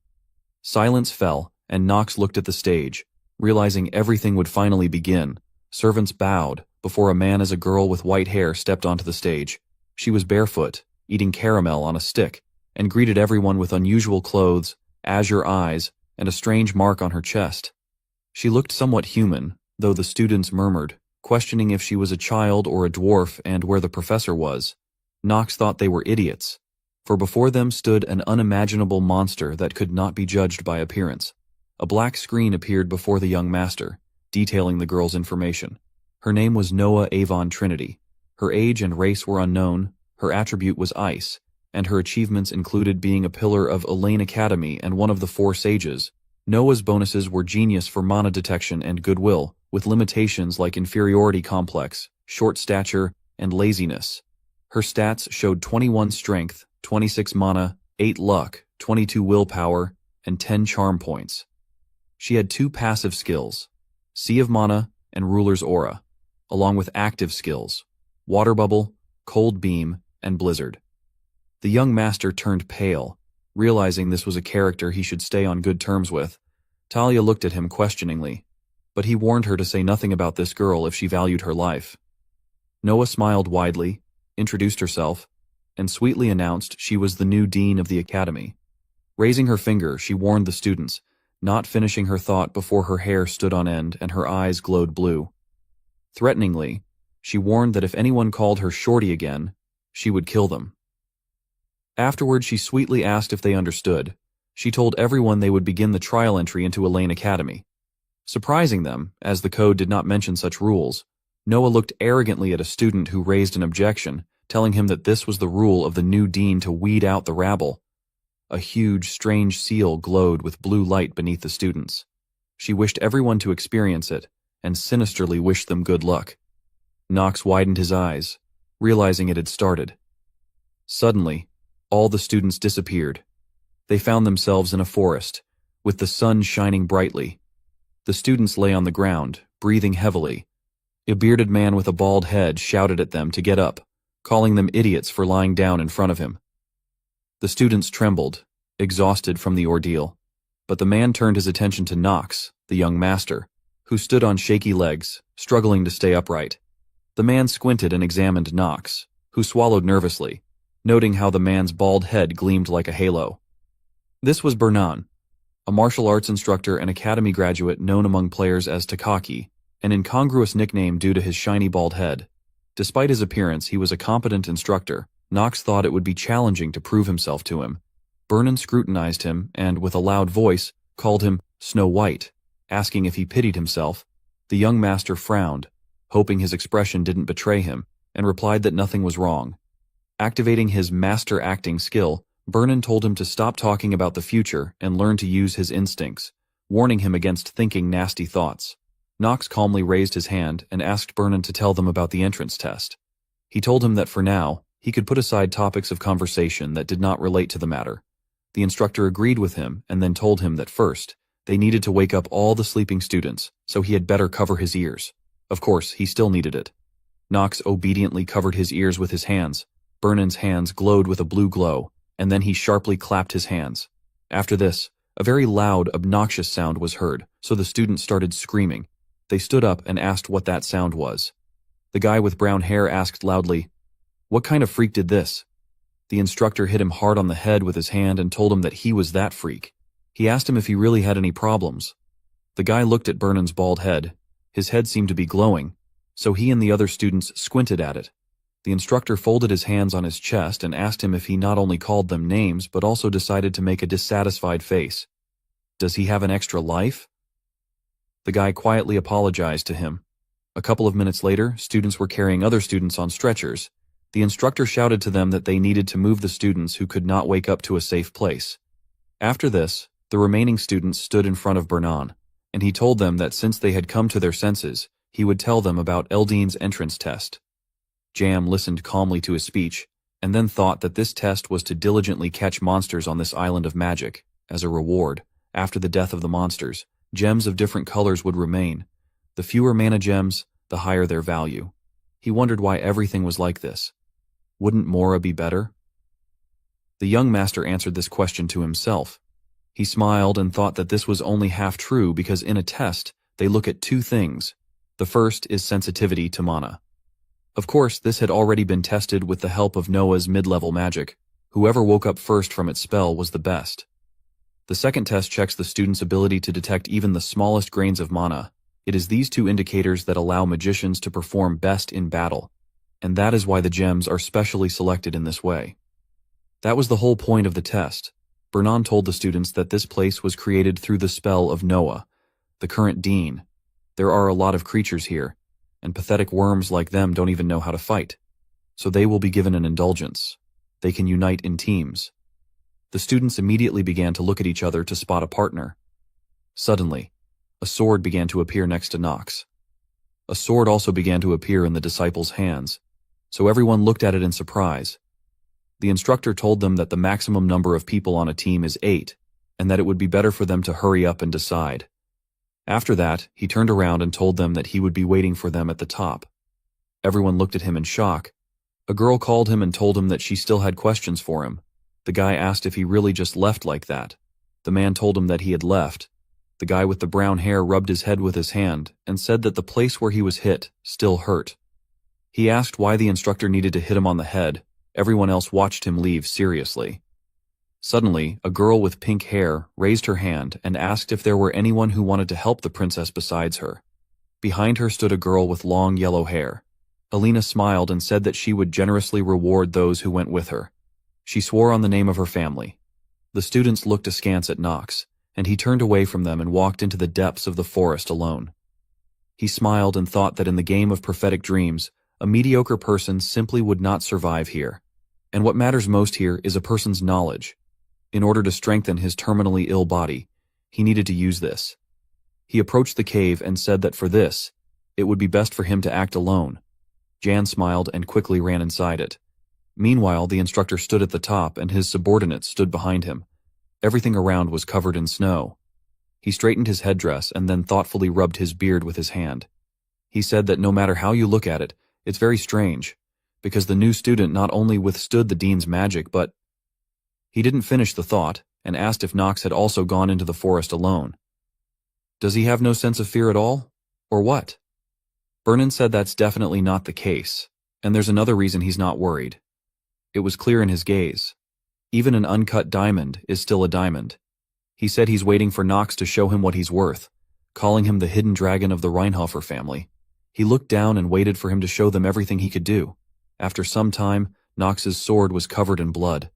Silence fell, and Knox looked at the stage, realizing everything would finally begin. Servants bowed before a man as a girl with white hair stepped onto the stage. She was barefoot, eating caramel on a stick, and greeted everyone with unusual clothes, azure eyes, and a strange mark on her chest. She looked somewhat human, though the students murmured, questioning if she was a child or a dwarf and where the professor was. Knox thought they were idiots, for before them stood an unimaginable monster that could not be judged by appearance. A black screen appeared before the young master, detailing the girl's information. Her name was Noah Avon Trinity. Her age and race were unknown, her attribute was ice, and her achievements included being a pillar of Elaine Academy and one of the 4 sages. Noah's bonuses were genius for mana detection and goodwill, with limitations like inferiority complex, short stature, and laziness. Her stats showed 21 strength, 26 mana, 8 luck, 22 willpower, and 10 charm points. She had 2 passive skills, Sea of Mana and Ruler's Aura, along with active skills, Water Bubble, Cold Beam, and Blizzard. The young master turned pale, realizing this was a character he should stay on good terms with. Talia looked at him questioningly, but he warned her to say nothing about this girl if she valued her life. Noah smiled widely, introduced herself, and sweetly announced she was the new dean of the academy. Raising her finger, she warned the students, not finishing her thought before her hair stood on end and her eyes glowed blue. Threateningly, she warned that if anyone called her Shorty again, she would kill them. Afterward, she sweetly asked if they understood. She told everyone they would begin the trial entry into Elaine Academy. Surprising them, as the code did not mention such rules, Noah looked arrogantly at a student who raised an objection, telling him that this was the rule of the new dean to weed out the rabble. A huge, strange seal glowed with blue light beneath the students. She wished everyone to experience it, and sinisterly wished them good luck. Knox widened his eyes, realizing it had started. Suddenly, all the students disappeared. They found themselves in a forest, with the sun shining brightly. The students lay on the ground, breathing heavily. A bearded man with a bald head shouted at them to get up, calling them idiots for lying down in front of him. The students trembled, exhausted from the ordeal, but the man turned his attention to Knox, the young master, who stood on shaky legs, struggling to stay upright. The man squinted and examined Knox, who swallowed nervously, noting how the man's bald head gleamed like a halo. This was Bernan, a martial arts instructor and academy graduate known among players as Takaki, an incongruous nickname due to his shiny bald head. Despite his appearance, he was a competent instructor. Knox thought it would be challenging to prove himself to him. Bernan scrutinized him and, with a loud voice, called him Snow White, asking if he pitied himself. The young master frowned, hoping his expression didn't betray him, and replied that nothing was wrong. Activating his master acting skill, Bernan told him to stop talking about the future and learn to use his instincts, warning him against thinking nasty thoughts. Knox calmly raised his hand and asked Bernan to tell them about the entrance test. He told him that for now, he could put aside topics of conversation that did not relate to the matter. The instructor agreed with him and then told him that first, they needed to wake up all the sleeping students, so he had better cover his ears. Of course, he still needed it. Knox obediently covered his ears with his hands. Bernan's hands glowed with a blue glow, and then he sharply clapped his hands. After this, a very loud, obnoxious sound was heard, so the students started screaming. They stood up and asked what that sound was. The guy with brown hair asked loudly, "What kind of freak did this?" The instructor hit him hard on the head with his hand and told him that he was that freak. He asked him if he really had any problems. The guy looked at Bernan's bald head. His head seemed to be glowing, so he and the other students squinted at it. The instructor folded his hands on his chest and asked him if he not only called them names but also decided to make a dissatisfied face. "Does he have an extra life?" The guy quietly apologized to him. A couple of minutes later, students were carrying other students on stretchers. The instructor shouted to them that they needed to move the students who could not wake up to a safe place. After this, the remaining students stood in front of Bernan, and he told them that since they had come to their senses, he would tell them about Eldine's entrance test. Jam listened calmly to his speech, and then thought that this test was to diligently catch monsters on this island of magic. As a reward, after the death of the monsters, gems of different colors would remain. The fewer mana gems, the higher their value. He wondered why everything was like this. Wouldn't Mora be better? The young master answered this question to himself. He smiled and thought that this was only half true because in a test, they look at two things. The first is sensitivity to mana. Of course, this had already been tested with the help of Noah's mid-level magic. Whoever woke up first from its spell was the best. The second test checks the student's ability to detect even the smallest grains of mana. It is these two indicators that allow magicians to perform best in battle, and that is why the gems are specially selected in this way. That was the whole point of the test. Bernan told the students that this place was created through the spell of Noah, the current dean. There are a lot of creatures here, and pathetic worms like them don't even know how to fight. So they will be given an indulgence. They can unite in teams. The students immediately began to look at each other to spot a partner. Suddenly, a sword began to appear next to Nox. A sword also began to appear in the disciples' hands, so everyone looked at it in surprise. The instructor told them that the maximum number of people on a team is 8, and that it would be better for them to hurry up and decide. After that, he turned around and told them that he would be waiting for them at the top. Everyone looked at him in shock. A girl called him and told him that she still had questions for him. The guy asked if he really just left like that. The man told him that he had left. The guy with the brown hair rubbed his head with his hand and said that the place where he was hit still hurt. He asked why the instructor needed to hit him on the head. Everyone else watched him leave seriously. Suddenly, a girl with pink hair raised her hand and asked if there were anyone who wanted to help the princess besides her. Behind her stood a girl with long yellow hair. Alina smiled and said that she would generously reward those who went with her. She swore on the name of her family. The students looked askance at Nox, and he turned away from them and walked into the depths of the forest alone. He smiled and thought that in the game of prophetic dreams, a mediocre person simply would not survive here. And what matters most here is a person's knowledge. In order to strengthen his terminally ill body, he needed to use this. He approached the cave and said that for this, it would be best for him to act alone. Jan smiled and quickly ran inside it. Meanwhile, the instructor stood at the top and his subordinates stood behind him. Everything around was covered in snow. He straightened his headdress and then thoughtfully rubbed his beard with his hand. He said that no matter how you look at it, it's very strange, because the new student not only withstood the dean's magic but... He didn't finish the thought and asked if Nox had also gone into the forest alone. Does he have no sense of fear at all? Or what? Bernan said that's definitely not the case, and there's another reason he's not worried. It was clear in his gaze. Even an uncut diamond is still a diamond. He said he's waiting for Nox to show him what he's worth, calling him the hidden dragon of the Reinhofer family. He looked down and waited for him to show them everything he could do. After some time, Nox's sword was covered in blood.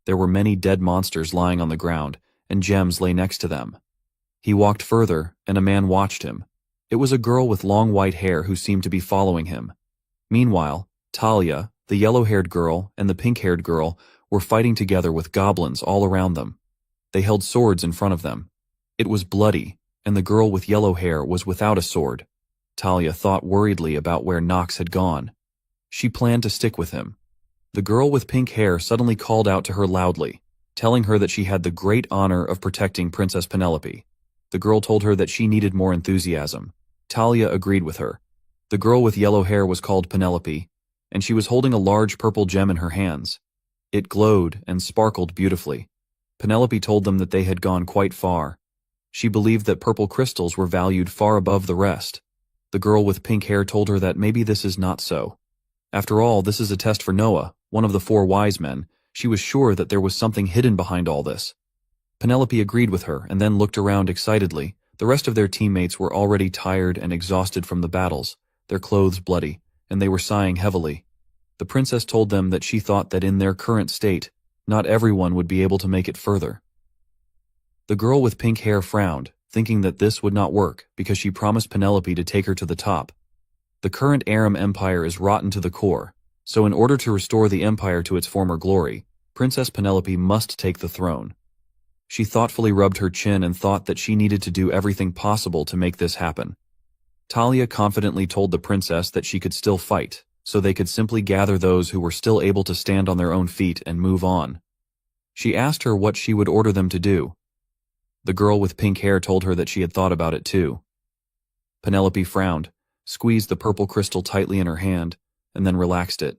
There were many dead monsters lying on the ground, and gems lay next to them. He walked further, and a man watched him. It was a girl with long white hair who seemed to be following him. Meanwhile, Talia, the yellow-haired girl, and the pink-haired girl were fighting together with goblins all around them. They held swords in front of them. It was bloody, and the girl with yellow hair was without a sword. Talia thought worriedly about where Nox had gone. She planned to stick with him. The girl with pink hair suddenly called out to her loudly, telling her that she had the great honor of protecting Princess Penelope. The girl told her that she needed more enthusiasm. Talia agreed with her. The girl with yellow hair was called Penelope, and she was holding a large purple gem in her hands. It glowed and sparkled beautifully. Penelope told them that they had gone quite far. She believed that purple crystals were valued far above the rest. The girl with pink hair told her that maybe this is not so. After all, this is a test for Noah, one of the 4 wise men. She was sure that there was something hidden behind all this. Penelope agreed with her and then looked around excitedly. The rest of their teammates were already tired and exhausted from the battles, their clothes bloody, and they were sighing heavily. The princess told them that she thought that in their current state, not everyone would be able to make it further. The girl with pink hair frowned, thinking that this would not work because she promised Penelope to take her to the top. The current Aram Empire is rotten to the core, so in order to restore the empire to its former glory, Princess Penelope must take the throne. She thoughtfully rubbed her chin and thought that she needed to do everything possible to make this happen. Talia confidently told the princess that she could still fight, so they could simply gather those who were still able to stand on their own feet and move on. She asked her what she would order them to do. The girl with pink hair told her that she had thought about it too. Penelope frowned, squeezed the purple crystal tightly in her hand, and then relaxed it.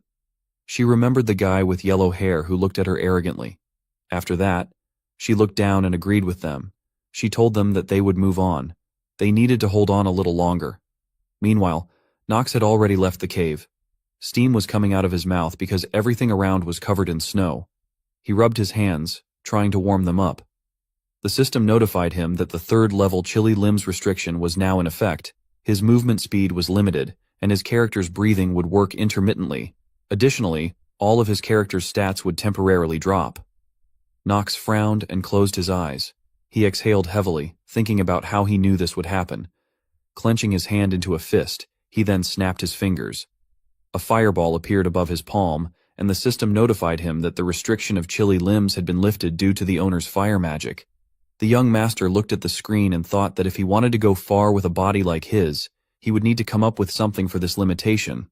She remembered the guy with yellow hair who looked at her arrogantly. After that, she looked down and agreed with them. She told them that they would move on. They needed to hold on a little longer. Meanwhile, Nox had already left the cave. Steam was coming out of his mouth because everything around was covered in snow. He rubbed his hands, trying to warm them up. The system notified him that the third-level chilly limbs restriction was now in effect. His movement speed was limited, and his character's breathing would work intermittently. Additionally, all of his character's stats would temporarily drop. Nox frowned and closed his eyes. He exhaled heavily, thinking about how he knew this would happen. Clenching his hand into a fist, he then snapped his fingers. A fireball appeared above his palm, and the system notified him that the restriction of chilly limbs had been lifted due to the owner's fire magic. The young master looked at the screen and thought that if he wanted to go far with a body like his, he would need to come up with something for this limitation.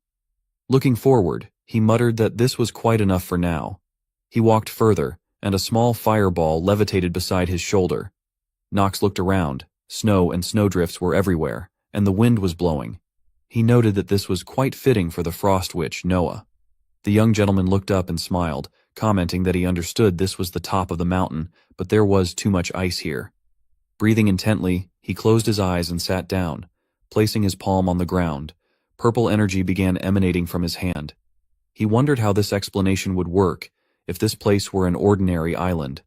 Looking forward, he muttered that this was quite enough for now. He walked further, and a small fireball levitated beside his shoulder. Nox looked around. Snow and snowdrifts were everywhere, and the wind was blowing. He noted that this was quite fitting for the frost witch, Noah. The young gentleman looked up and smiled, commenting that he understood this was the top of the mountain, but there was too much ice here. Breathing intently, he closed his eyes and sat down. Placing his palm on the ground, purple energy began emanating from his hand. He wondered how this explanation would work if this place were an ordinary island.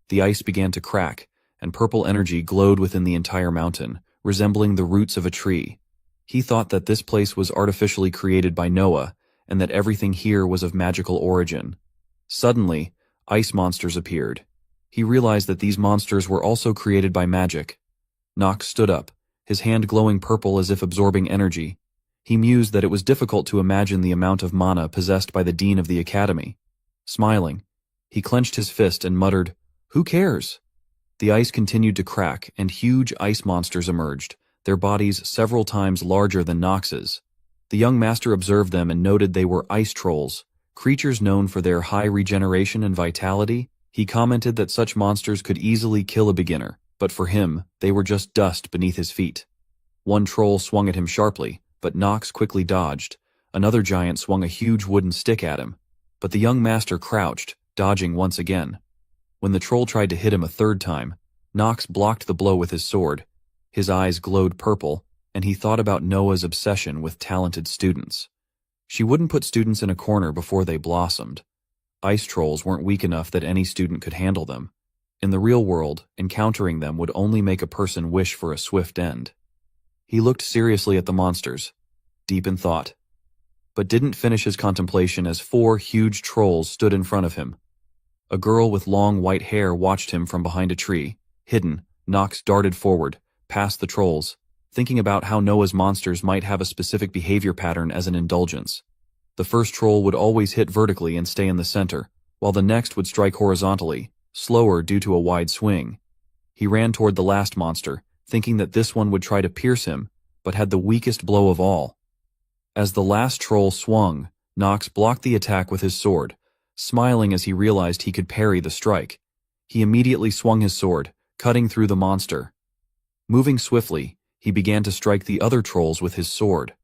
The ice began to crack, and purple energy glowed within the entire mountain, resembling the roots of a tree. He thought that this place was artificially created by Noah, and that everything here was of magical origin. Suddenly, ice monsters appeared. He realized that these monsters were also created by magic. Nox stood up, his hand glowing purple as if absorbing energy. He mused that it was difficult to imagine the amount of mana possessed by the dean of the academy. Smiling, he clenched his fist and muttered, "Who cares?" The ice continued to crack, and huge ice monsters emerged, their bodies several times larger than Nox's. The young master observed them and noted they were ice trolls, creatures known for their high regeneration and vitality. He commented that such monsters could easily kill a beginner, but for him, they were just dust beneath his feet. One troll swung at him sharply, but Nox quickly dodged. Another giant swung a huge wooden stick at him, but the young master crouched, dodging once again. When the troll tried to hit him a third time, Nox blocked the blow with his sword. His eyes glowed purple, and he thought about Noah's obsession with talented students. She wouldn't put students in a corner before they blossomed. Ice trolls weren't weak enough that any student could handle them. In the real world, encountering them would only make a person wish for a swift end. He looked seriously at the monsters, deep in thought, but didn't finish his contemplation as 4 huge trolls stood in front of him. A girl with long white hair watched him from behind a tree. Hidden, Nox darted forward, past the trolls, thinking about how Noah's monsters might have a specific behavior pattern as an indulgence. The first troll would always hit vertically and stay in the center, while the next would strike horizontally, slower due to a wide swing. He ran toward the last monster, thinking that this one would try to pierce him, but had the weakest blow of all. As the last troll swung, Nox blocked the attack with his sword, smiling as he realized he could parry the strike. He immediately swung his sword, cutting through the monster. Moving swiftly, he began to strike the other trolls with his sword.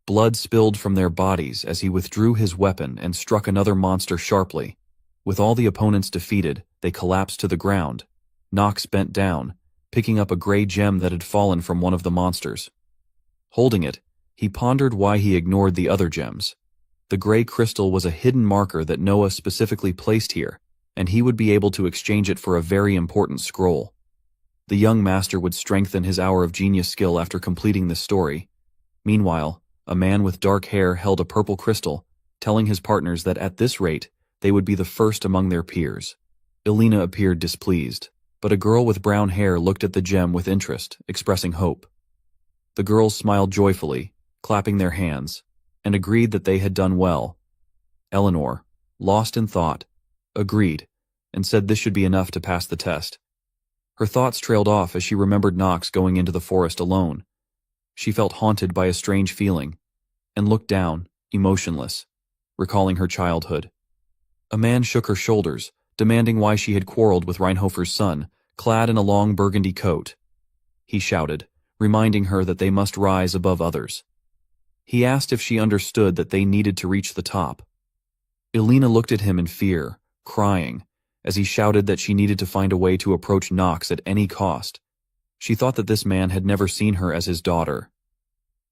Blood spilled from their bodies as he withdrew his weapon and struck another monster sharply. With all the opponents defeated, they collapsed to the ground. Nox bent down, picking up a gray gem that had fallen from one of the monsters. Holding it, he pondered why he ignored the other gems. The gray crystal was a hidden marker that Noah specifically placed here, and he would be able to exchange it for a very important scroll. The young master would strengthen his hour of genius skill after completing this story. Meanwhile, a man with dark hair held a purple crystal, telling his partners that at this rate, they would be the first among their peers. Elena appeared displeased, but a girl with brown hair looked at the gem with interest, expressing hope. The girls smiled joyfully, clapping their hands, and agreed that they had done well. Eleanor, lost in thought, agreed, and said this should be enough to pass the test. Her thoughts trailed off as she remembered Nox going into the forest alone. She felt haunted by a strange feeling, and looked down, emotionless, recalling her childhood. A man shook her shoulders, demanding why she had quarreled with Reinhofer's son, clad in a long burgundy coat. He shouted, reminding her that they must rise above others. He asked if she understood that they needed to reach the top. Elena looked at him in fear, crying, as he shouted that she needed to find a way to approach Nox at any cost. She thought that this man had never seen her as his daughter.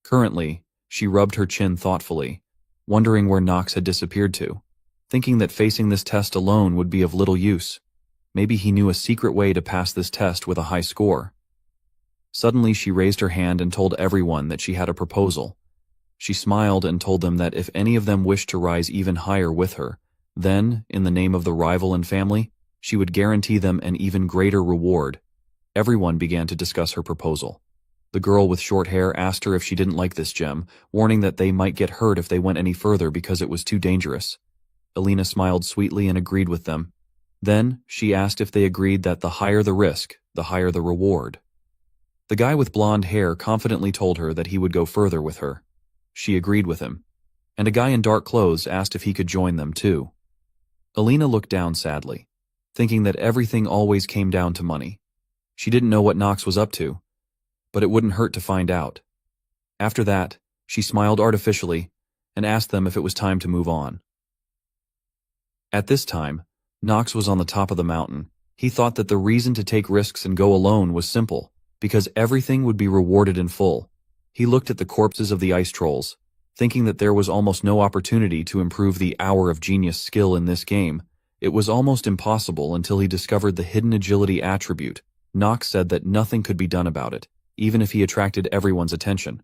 Currently, she rubbed her chin thoughtfully, wondering where Nox had disappeared to, thinking that facing this test alone would be of little use. Maybe he knew a secret way to pass this test with a high score. Suddenly she raised her hand and told everyone that she had a proposal. She smiled and told them that if any of them wished to rise even higher with her, then, in the name of the rival and family, she would guarantee them an even greater reward. Everyone began to discuss her proposal. The girl with short hair asked her if she didn't like this gem, warning that they might get hurt if they went any further because it was too dangerous. Elena smiled sweetly and agreed with them. Then, she asked if they agreed that the higher the risk, the higher the reward. The guy with blonde hair confidently told her that he would go further with her. She agreed with him. And a guy in dark clothes asked if he could join them too. Elena looked down sadly, thinking that everything always came down to money. She didn't know what Nox was up to, but it wouldn't hurt to find out. After that, she smiled artificially and asked them if it was time to move on. At this time, Nox was on the top of the mountain. He thought that the reason to take risks and go alone was simple, because everything would be rewarded in full. He looked at the corpses of the ice trolls, thinking that there was almost no opportunity to improve the Hour of Genius skill in this game. It was almost impossible until he discovered the hidden agility attribute. Nox said that nothing could be done about it, even if he attracted everyone's attention.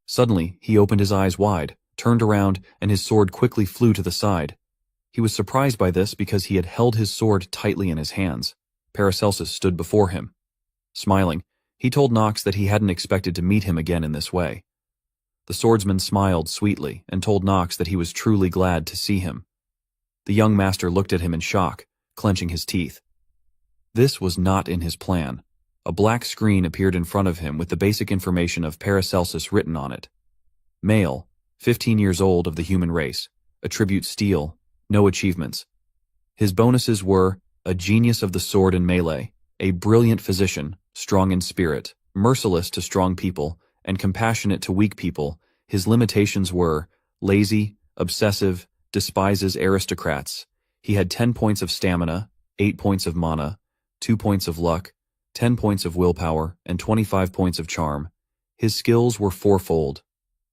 Suddenly, he opened his eyes wide, turned around, and his sword quickly flew to the side. He was surprised by this because he had held his sword tightly in his hands. Paracelsus stood before him. Smiling, he told Nox that he hadn't expected to meet him again in this way. The swordsman smiled sweetly and told Nox that he was truly glad to see him. The young master looked at him in shock, clenching his teeth. This was not in his plan. A black screen appeared in front of him with the basic information of Paracelsus written on it. Male, 15 years old, of the human race. Attribute steel. No achievements. His bonuses were a genius of the sword and melee, a brilliant physician, strong in spirit, merciless to strong people, and compassionate to weak people. His limitations were lazy, obsessive, despises aristocrats. He had 10 points of stamina, 8 points of mana, 2 points of luck, 10 points of willpower, and 25 points of charm. His skills were fourfold: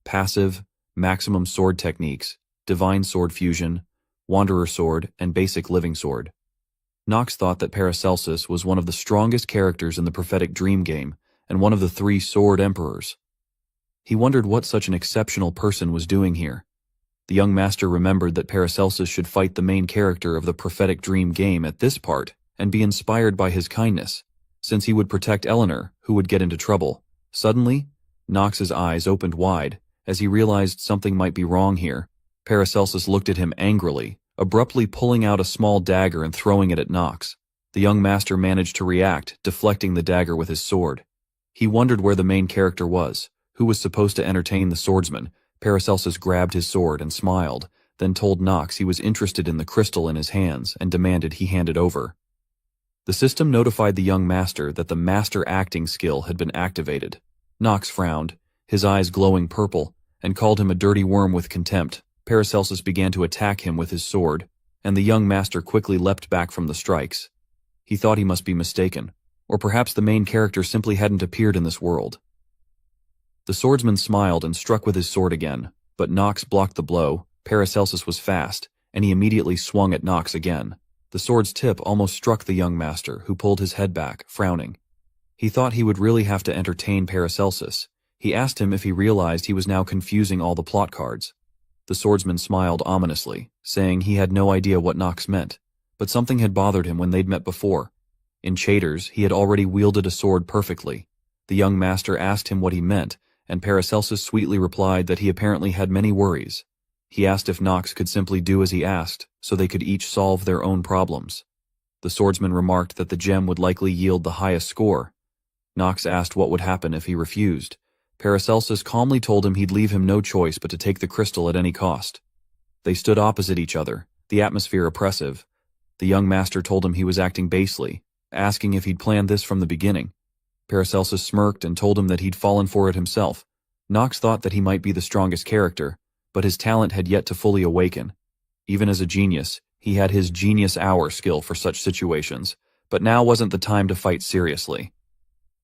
passive, maximum sword techniques, divine sword fusion, wanderer sword, and basic living sword. Nox thought that Paracelsus was one of the strongest characters in the prophetic dream game, and one of the 3 sword emperors. He wondered what such an exceptional person was doing here. The young master remembered that Paracelsus should fight the main character of the prophetic dream game at this part, and be inspired by his kindness, since he would protect Eleanor, who would get into trouble. Suddenly, Nox's eyes opened wide, as he realized something might be wrong here. Paracelsus looked at him angrily, abruptly pulling out a small dagger and throwing it at Nox. The young master managed to react, deflecting the dagger with his sword. He wondered where the main character was, who was supposed to entertain the swordsman. Paracelsus grabbed his sword and smiled, then told Nox he was interested in the crystal in his hands and demanded he hand it over. The system notified the young master that the master acting skill had been activated. Nox frowned, his eyes glowing purple, and called him a dirty worm with contempt. Paracelsus began to attack him with his sword, and the young master quickly leapt back from the strikes. He thought he must be mistaken, or perhaps the main character simply hadn't appeared in this world. The swordsman smiled and struck with his sword again, but Nox blocked the blow. Paracelsus was fast, and he immediately swung at Nox again. The sword's tip almost struck the young master, who pulled his head back, frowning. He thought he would really have to entertain Paracelsus. He asked him if he realized he was now confusing all the plot cards. The swordsman smiled ominously, saying he had no idea what Nox meant, but something had bothered him when they'd met before. In Chaytors, he had already wielded a sword perfectly. The young master asked him what he meant, and Paracelsus sweetly replied that he apparently had many worries. He asked if Nox could simply do as he asked, so they could each solve their own problems. The swordsman remarked that the gem would likely yield the highest score. Nox asked what would happen if he refused. Paracelsus calmly told him he'd leave him no choice but to take the crystal at any cost. They stood opposite each other, the atmosphere oppressive. The young master told him he was acting basely, asking if he'd planned this from the beginning. Paracelsus smirked and told him that he'd fallen for it himself. Nox thought that he might be the strongest character, but his talent had yet to fully awaken. Even as a genius, he had his genius hour skill for such situations, but now wasn't the time to fight seriously.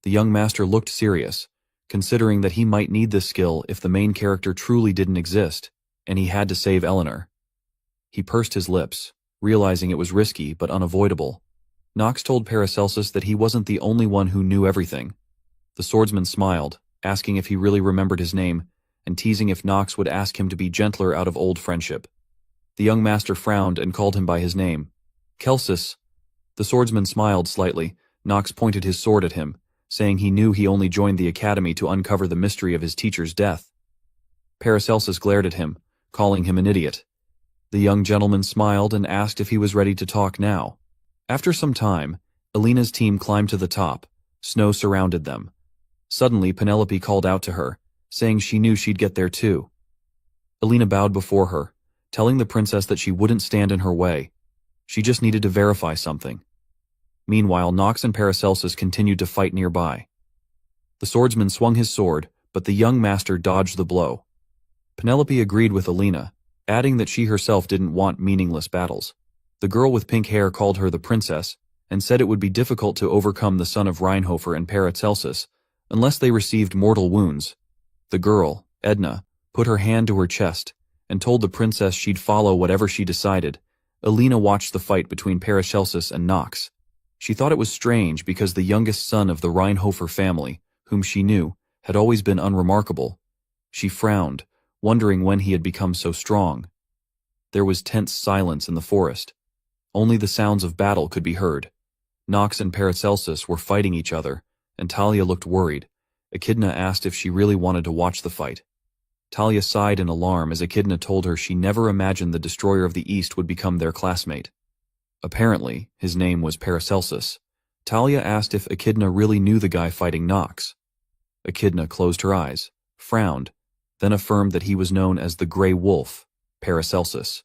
The young master looked serious, considering that he might need this skill if the main character truly didn't exist, and he had to save Eleanor. He pursed his lips, realizing it was risky but unavoidable. Nox told Paracelsus that he wasn't the only one who knew everything. The swordsman smiled, asking if he really remembered his name, and teasing if Nox would ask him to be gentler out of old friendship. The young master frowned and called him by his name. Kelsis. The swordsman smiled slightly. Nox pointed his sword at him, saying he knew he only joined the academy to uncover the mystery of his teacher's death. Paracelsus glared at him, calling him an idiot. The young gentleman smiled and asked if he was ready to talk now. After some time, Alina's team climbed to the top. Snow surrounded them. Suddenly, Penelope called out to her, saying she knew she'd get there too. Alina bowed before her, telling the princess that she wouldn't stand in her way. She just needed to verify something. Meanwhile, Nox and Paracelsus continued to fight nearby. The swordsman swung his sword, but the young master dodged the blow. Penelope agreed with Alina, adding that she herself didn't want meaningless battles. The girl with pink hair called her the princess, and said it would be difficult to overcome the son of Reinhofer and Paracelsus unless they received mortal wounds. The girl, Edna, put her hand to her chest and told the princess she'd follow whatever she decided. Alina watched the fight between Paracelsus and Nox. She thought it was strange because the youngest son of the Reinhofer family, whom she knew, had always been unremarkable. She frowned, wondering when he had become so strong. There was tense silence in the forest. Only the sounds of battle could be heard. Nox and Paracelsus were fighting each other, and Talia looked worried. Echidna asked if she really wanted to watch the fight. Talia sighed in alarm as Echidna told her she never imagined the Destroyer of the East would become their classmate. Apparently, his name was Paracelsus. Talia asked if Echidna really knew the guy fighting Nox. Echidna closed her eyes, frowned, then affirmed that he was known as the Grey Wolf, Paracelsus.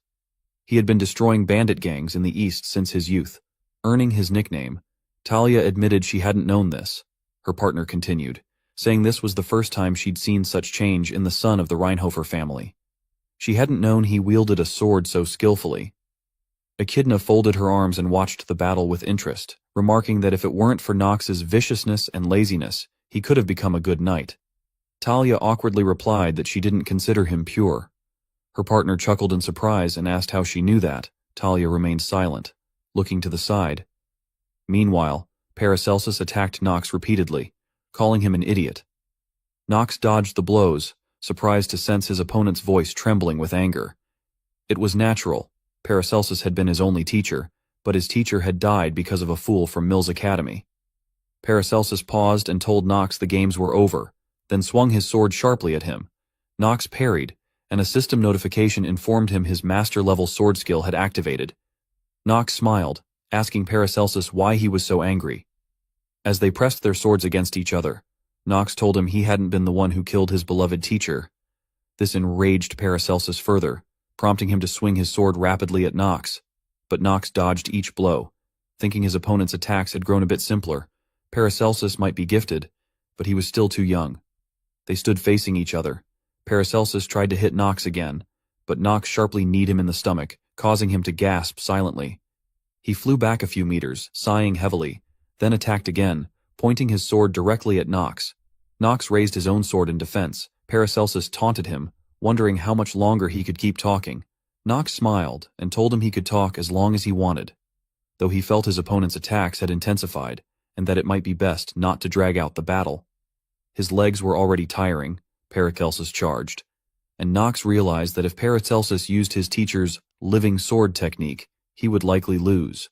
He had been destroying bandit gangs in the East since his youth, earning his nickname. Talia admitted she hadn't known this. Her partner continued, saying this was the first time she'd seen such change in the son of the Reinhofer family. She hadn't known he wielded a sword so skillfully. Echidna folded her arms and watched the battle with interest, remarking that if it weren't for Nox's viciousness and laziness, he could have become a good knight. Talia awkwardly replied that she didn't consider him pure. Her partner chuckled in surprise and asked how she knew that. Talia remained silent, looking to the side. Meanwhile, Paracelsus attacked Nox repeatedly, calling him an idiot. Nox dodged the blows, surprised to sense his opponent's voice trembling with anger. It was natural. Paracelsus had been his only teacher, but his teacher had died because of a fool from Mill's Academy. Paracelsus paused and told Nox the games were over, then swung his sword sharply at him. Nox parried, and a system notification informed him his master-level sword skill had activated. Nox smiled, asking Paracelsus why he was so angry. As they pressed their swords against each other, Nox told him he hadn't been the one who killed his beloved teacher. This enraged Paracelsus further, prompting him to swing his sword rapidly at Nox. But Nox dodged each blow. Thinking his opponent's attacks had grown a bit simpler, Paracelsus might be gifted, but he was still too young. They stood facing each other. Paracelsus tried to hit Nox again, but Nox sharply kneed him in the stomach, causing him to gasp silently. He flew back a few meters, sighing heavily, then attacked again, pointing his sword directly at Nox. Nox raised his own sword in defense. Paracelsus taunted him, wondering how much longer he could keep talking. Nox smiled and told him he could talk as long as he wanted, though he felt his opponent's attacks had intensified and that it might be best not to drag out the battle. His legs were already tiring, Paracelsus charged, and Nox realized that if Paracelsus used his teacher's living sword technique, he would likely lose.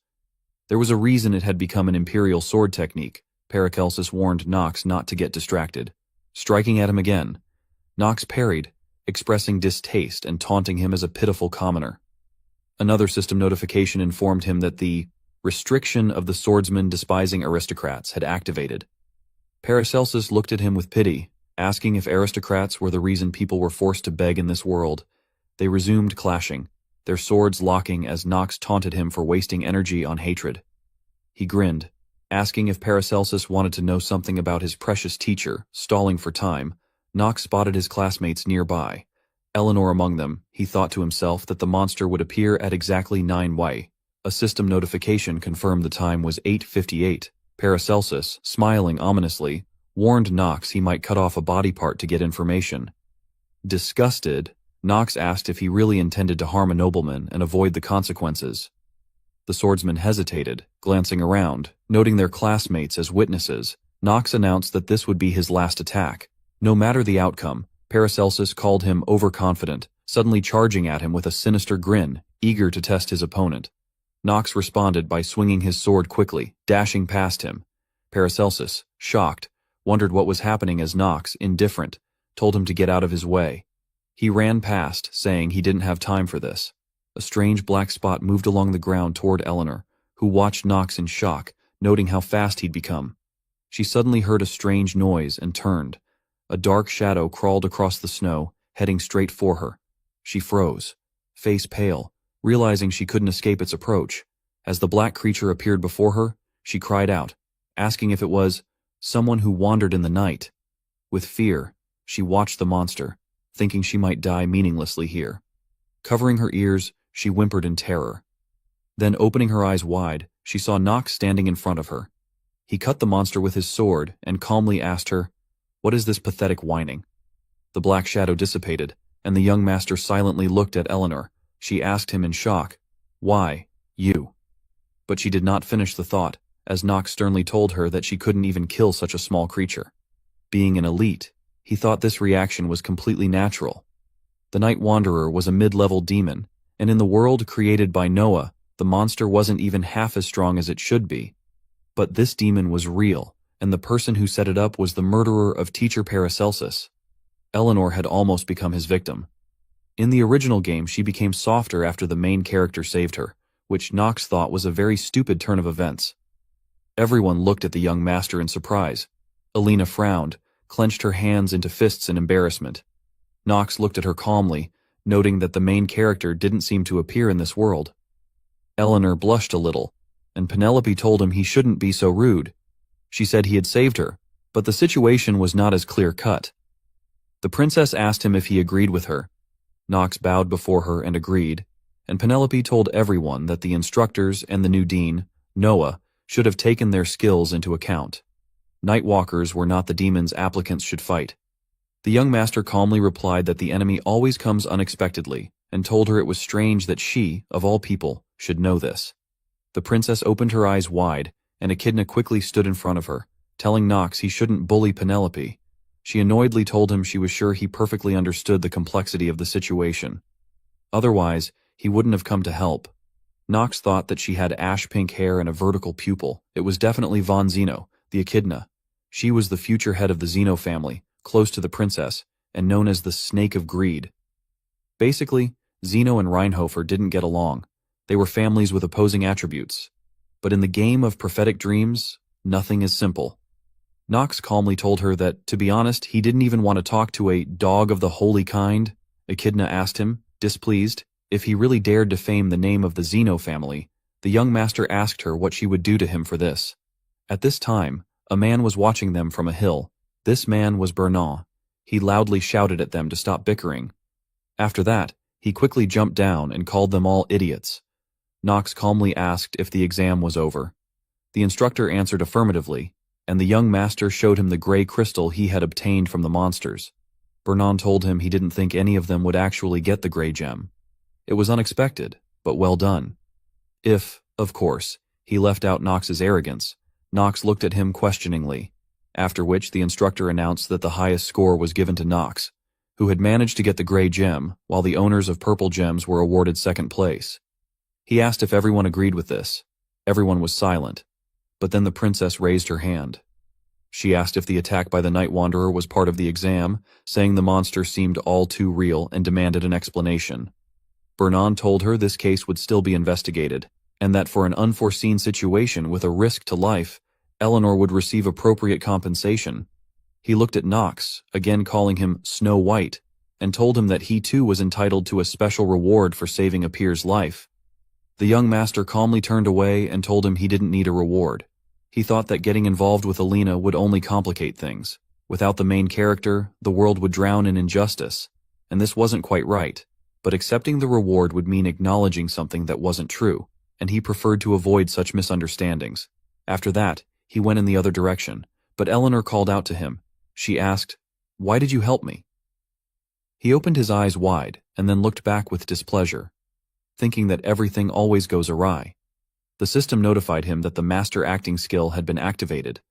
There was a reason it had become an imperial sword technique. Paracelsus warned Nox not to get distracted. Striking at him again, Nox parried, expressing distaste and taunting him as a pitiful commoner. Another system notification informed him that the restriction of the swordsman despising aristocrats had activated. Paracelsus looked at him with pity, asking if aristocrats were the reason people were forced to beg in this world. They resumed clashing, their swords locking as Nox taunted him for wasting energy on hatred. He grinned, asking if Paracelsus wanted to know something about his precious teacher. Stalling for time, Nox spotted his classmates nearby. Eleanor among them, he thought to himself that the monster would appear at exactly 9 A system notification confirmed the time was 8:58. Paracelsus, smiling ominously, warned Knox he might cut off a body part to get information. Disgusted, Knox asked if he really intended to harm a nobleman and avoid the consequences. The swordsman hesitated, glancing around, noting their classmates as witnesses. Knox announced that this would be his last attack. No matter the outcome, Paracelsus called him overconfident, suddenly charging at him with a sinister grin, eager to test his opponent. Knox responded by swinging his sword quickly, dashing past him. Paracelsus, shocked, wondered what was happening as Knox, indifferent, told him to get out of his way. He ran past, saying he didn't have time for this. A strange black spot moved along the ground toward Eleanor, who watched Knox in shock, noting how fast he'd become. She suddenly heard a strange noise and turned. A dark shadow crawled across the snow, heading straight for her. She froze, face pale, realizing she couldn't escape its approach. As the black creature appeared before her, she cried out, asking if it was someone who wandered in the night. With fear, she watched the monster, thinking she might die meaninglessly here. Covering her ears, she whimpered in terror. Then, opening her eyes wide, she saw Knox standing in front of her. He cut the monster with his sword and calmly asked her, "What is this pathetic whining?" The black shadow dissipated, and the young master silently looked at Eleanor. She asked him in shock, "Why, you?" But she did not finish the thought, as Knox sternly told her that she couldn't even kill such a small creature. Being an elite, he thought this reaction was completely natural. The Night Wanderer was a mid-level demon, and in the world created by Noah, the monster wasn't even half as strong as it should be. But this demon was real, and the person who set it up was the murderer of teacher Paracelsus. Eleanor had almost become his victim. In the original game, she became softer after the main character saved her, which Knox thought was a very stupid turn of events. Everyone looked at the young master in surprise. Alina frowned, clenched her hands into fists in embarrassment. Knox looked at her calmly, noting that the main character didn't seem to appear in this world. Eleanor blushed a little, and Penelope told him he shouldn't be so rude. She said he had saved her, but the situation was not as clear-cut. The princess asked him if he agreed with her. Knox bowed before her and agreed, and Penelope told everyone that the instructors and the new dean, Noah, should have taken their skills into account. Nightwalkers were not the demons applicants should fight. The young master calmly replied that the enemy always comes unexpectedly, and told her it was strange that she, of all people, should know this. The princess opened her eyes wide, and Echidna quickly stood in front of her, telling Knox he shouldn't bully Penelope. She annoyedly told him she was sure he perfectly understood the complexity of the situation. Otherwise, he wouldn't have come to help. Knox thought that she had ash-pink hair and a vertical pupil. It was definitely Von Zeno, the Echidna. She was the future head of the Zeno family, close to the princess, and known as the Snake of Greed. Basically, Zeno and Reinhofer didn't get along. They were families with opposing attributes. But in the game of prophetic dreams, nothing is simple. Knox calmly told her that, to be honest, he didn't even want to talk to a dog of the holy kind. Echidna asked him, displeased, if he really dared defame the name of the Zeno family. The young master asked her what she would do to him for this. At this time, a man was watching them from a hill. This man was Bernard. He loudly shouted at them to stop bickering. After that, he quickly jumped down and called them all idiots. Knox calmly asked if the exam was over. The instructor answered affirmatively, and the young master showed him the gray crystal he had obtained from the monsters. Bernard told him he didn't think any of them would actually get the gray gem. It was unexpected, but well done. If, of course, he left out Knox's arrogance, Knox looked at him questioningly, after which the instructor announced that the highest score was given to Knox, who had managed to get the gray gem, while the owners of purple gems were awarded second place. He asked if everyone agreed with this. Everyone was silent, but then the princess raised her hand. She asked if the attack by the Night Wanderer was part of the exam, saying the monster seemed all too real and demanded an explanation. Bernard told her this case would still be investigated, and that for an unforeseen situation with a risk to life, Eleanor would receive appropriate compensation. He looked at Knox, again calling him Snow White, and told him that he too was entitled to a special reward for saving a peer's life. The young master calmly turned away and told him he didn't need a reward. He thought that getting involved with Alina would only complicate things. Without the main character, the world would drown in injustice. and this wasn't quite right, but accepting the reward would mean acknowledging something that wasn't true, and he preferred to avoid such misunderstandings. After that, he went in the other direction, but Eleanor called out to him. She asked, "Why did you help me?" He opened his eyes wide and then looked back with displeasure, thinking that everything always goes awry. The system notified him that the master acting skill had been activated.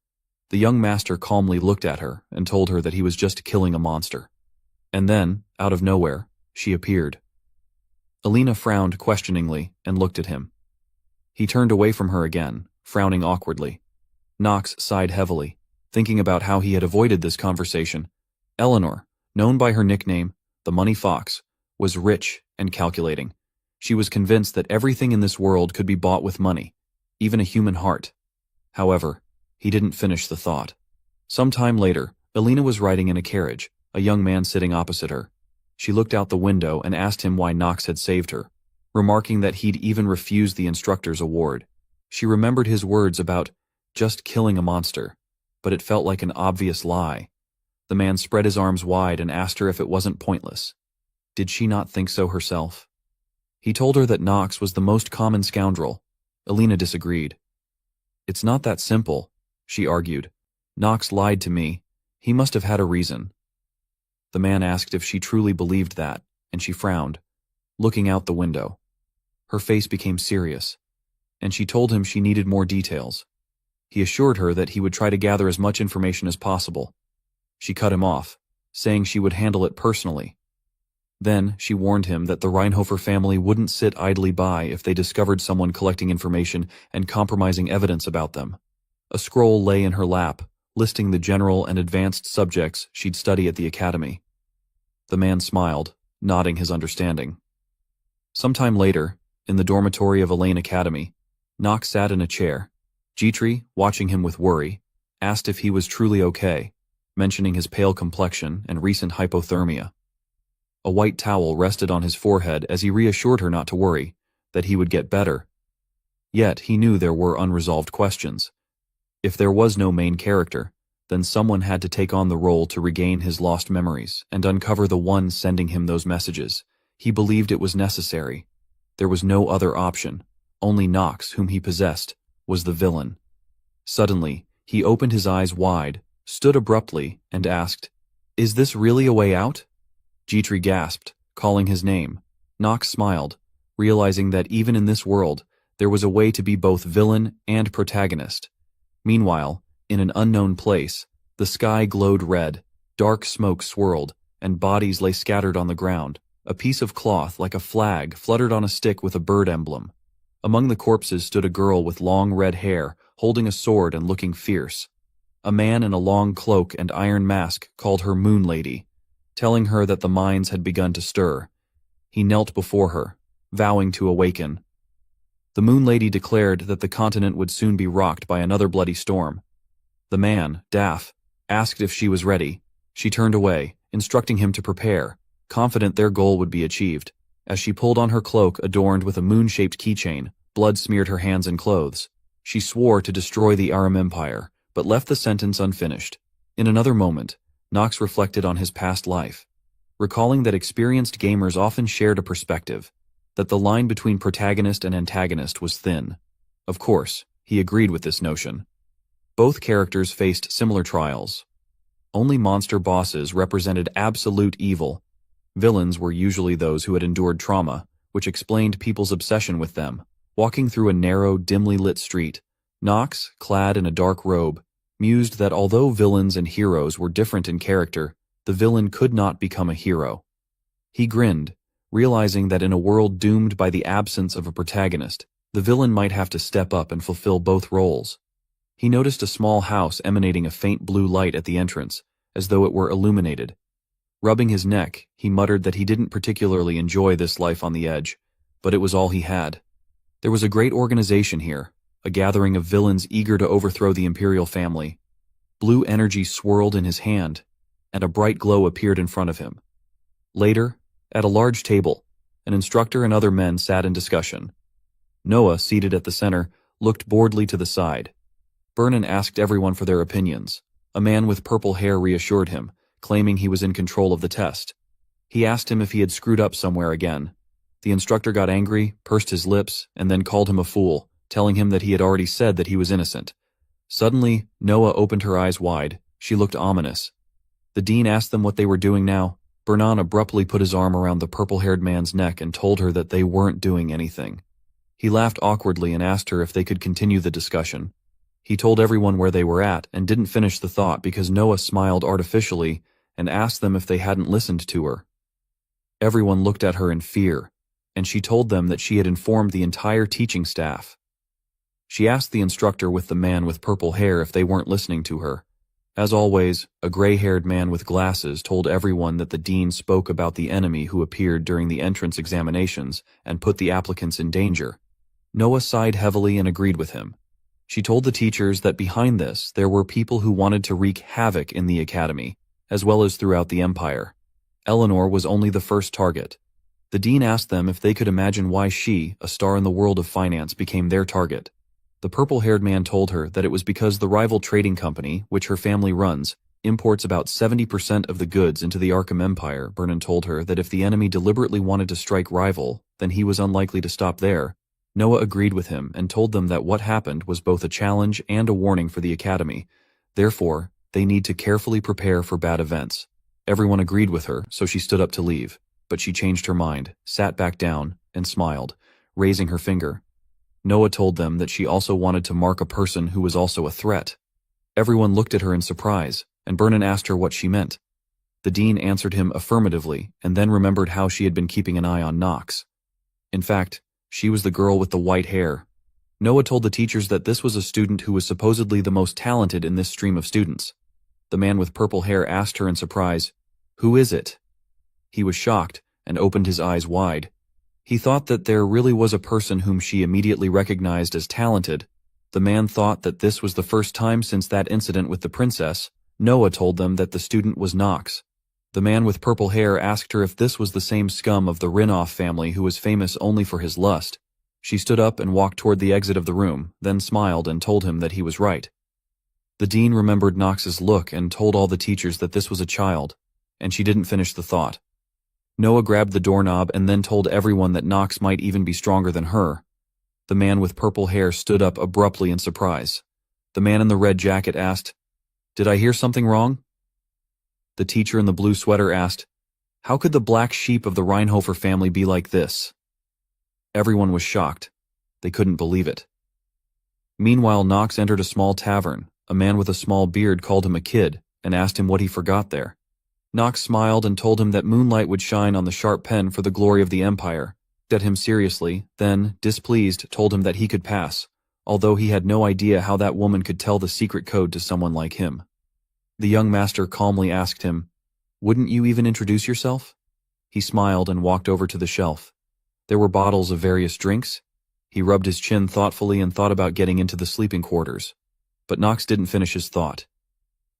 The young master calmly looked at her and told her that he was just killing a monster. And then, out of nowhere, she appeared. Alina frowned questioningly and looked at him. He turned away from her again, frowning awkwardly. Knox sighed heavily, thinking about how he had avoided this conversation. Eleanor, known by her nickname, the Money Fox, was rich and calculating. She was convinced that everything in this world could be bought with money, even a human heart. However, he didn't finish the thought. Some time later, Alina was riding in a carriage, a young man sitting opposite her. She looked out the window and asked him why Knox had saved her, remarking that he'd even refused the instructor's award. She remembered his words about just killing a monster, but it felt like an obvious lie. The man spread his arms wide and asked her if it wasn't pointless. Did she not think so herself? He told her that Knox was the most common scoundrel. Alina disagreed. "It's not that simple," she argued. "Knox lied to me. He must have had a reason." The man asked if she truly believed that, and she frowned, looking out the window. Her face became serious, and she told him she needed more details. He assured her that he would try to gather as much information as possible. She cut him off, saying she would handle it personally. Then she warned him that the Reinhofer family wouldn't sit idly by if they discovered someone collecting information and compromising evidence about them. A scroll lay in her lap, listing the general and advanced subjects she'd study at the academy. The man smiled, nodding his understanding. Sometime later, in the dormitory of Elaine Academy, Knox sat in a chair. Gitri, watching him with worry, asked if he was truly okay, mentioning his pale complexion and recent hypothermia. A white towel rested on his forehead as he reassured her not to worry, that he would get better. Yet he knew there were unresolved questions. If there was no main character, then someone had to take on the role to regain his lost memories and uncover the one sending him those messages. He believed it was necessary. There was no other option. Only Knox, whom he possessed, was the villain. Suddenly, he opened his eyes wide, stood abruptly, and asked, "Is this really a way out?" Gitri gasped, calling his name. Knox smiled, realizing that even in this world, there was a way to be both villain and protagonist. Meanwhile, in an unknown place, the sky glowed red, dark smoke swirled, and bodies lay scattered on the ground. A piece of cloth like a flag fluttered on a stick with a bird emblem. Among the corpses stood a girl with long red hair, holding a sword and looking fierce. A man in a long cloak and iron mask called her Moon Lady, telling her that the mines had begun to stir. He knelt before her, vowing to awaken. The Moon Lady declared that the continent would soon be rocked by another bloody storm. The man, Daff, asked if she was ready. She turned away, instructing him to prepare, confident their goal would be achieved. As she pulled on her cloak adorned with a moon-shaped keychain, blood smeared her hands and clothes. She swore to destroy the Aram Empire, but left the sentence unfinished. In another moment, Knox reflected on his past life, recalling that experienced gamers often shared a perspective, that the line between protagonist and antagonist was thin. Of course, he agreed with this notion. Both characters faced similar trials. Only monster bosses represented absolute evil. Villains were usually those who had endured trauma, which explained people's obsession with them. Walking through a narrow, dimly lit street, Knox, clad in a dark robe, mused that although villains and heroes were different in character, the villain could not become a hero. He grinned, realizing that in a world doomed by the absence of a protagonist, the villain might have to step up and fulfill both roles. He noticed a small house emanating a faint blue light at the entrance, as though it were illuminated. Rubbing his neck, he muttered that he didn't particularly enjoy this life on the edge, but it was all he had. There was a great organization here, a gathering of villains eager to overthrow the imperial family. Blue energy swirled in his hand, and a bright glow appeared in front of him. Later, at a large table, an instructor and other men sat in discussion. Noah, seated at the center, looked boredly to the side. Vernon asked everyone for their opinions. A man with purple hair reassured him, claiming he was in control of the test. He asked him if he had screwed up somewhere again. The instructor got angry, pursed his lips, and then called him a fool, telling him that he had already said that he was innocent. Suddenly, Noah opened her eyes wide. She looked ominous. The dean asked them what they were doing now. Bernan abruptly put his arm around the purple-haired man's neck and told her that they weren't doing anything. He laughed awkwardly and asked her if they could continue the discussion. He told everyone where they were at and didn't finish the thought because Noah smiled artificially and asked them if they hadn't listened to her. Everyone looked at her in fear, and she told them that she had informed the entire teaching staff. She asked the instructor with the man with purple hair if they weren't listening to her. As always, a gray-haired man with glasses told everyone that the dean spoke about the enemy who appeared during the entrance examinations and put the applicants in danger. Noah sighed heavily and agreed with him. She told the teachers that behind this there were people who wanted to wreak havoc in the academy, as well as throughout the empire. Eleanor was only the first target. The dean asked them if they could imagine why she, a star in the world of finance, became their target. The purple-haired man told her that it was because the rival trading company, which her family runs, imports about 70% of the goods into the Arkham Empire. Bernan told her that if the enemy deliberately wanted to strike rival, then he was unlikely to stop there. Noah agreed with him and told them that what happened was both a challenge and a warning for the academy. Therefore, they need to carefully prepare for bad events. Everyone agreed with her, so she stood up to leave, but she changed her mind, sat back down, and smiled, raising her finger. Noah told them that she also wanted to mark a person who was also a threat. Everyone looked at her in surprise, and Bernan asked her what she meant. The dean answered him affirmatively, and then remembered how she had been keeping an eye on Knox. In fact, she was the girl with the white hair. Noah told the teachers that this was a student who was supposedly the most talented in this stream of students. The man with purple hair asked her in surprise, "Who is it?" He was shocked and opened his eyes wide. He thought that there really was a person whom she immediately recognized as talented. The man thought that this was the first time since that incident with the princess. Noah told them that the student was Knox. The man with purple hair asked her if this was the same scum of the Rinoff family who was famous only for his lust. She stood up and walked toward the exit of the room, then smiled and told him that he was right. The dean remembered Knox's look and told all the teachers that this was a child, and she didn't finish the thought. Noah grabbed the doorknob and then told everyone that Knox might even be stronger than her. The man with purple hair stood up abruptly in surprise. The man in the red jacket asked, "Did I hear something wrong?" The teacher in the blue sweater asked, "How could the black sheep of the Reinhofer family be like this?" Everyone was shocked. They couldn't believe it. Meanwhile, Knox entered a small tavern. A man with a small beard called him a kid and asked him what he forgot there. Knox smiled and told him that moonlight would shine on the sharp pen for the glory of the empire. Looked at him seriously, then, displeased, told him that he could pass, although he had no idea how that woman could tell the secret code to someone like him. The young master calmly asked him, "Wouldn't you even introduce yourself?" He smiled and walked over to the shelf. There were bottles of various drinks. He rubbed his chin thoughtfully and thought about getting into the sleeping quarters. But Knox didn't finish his thought.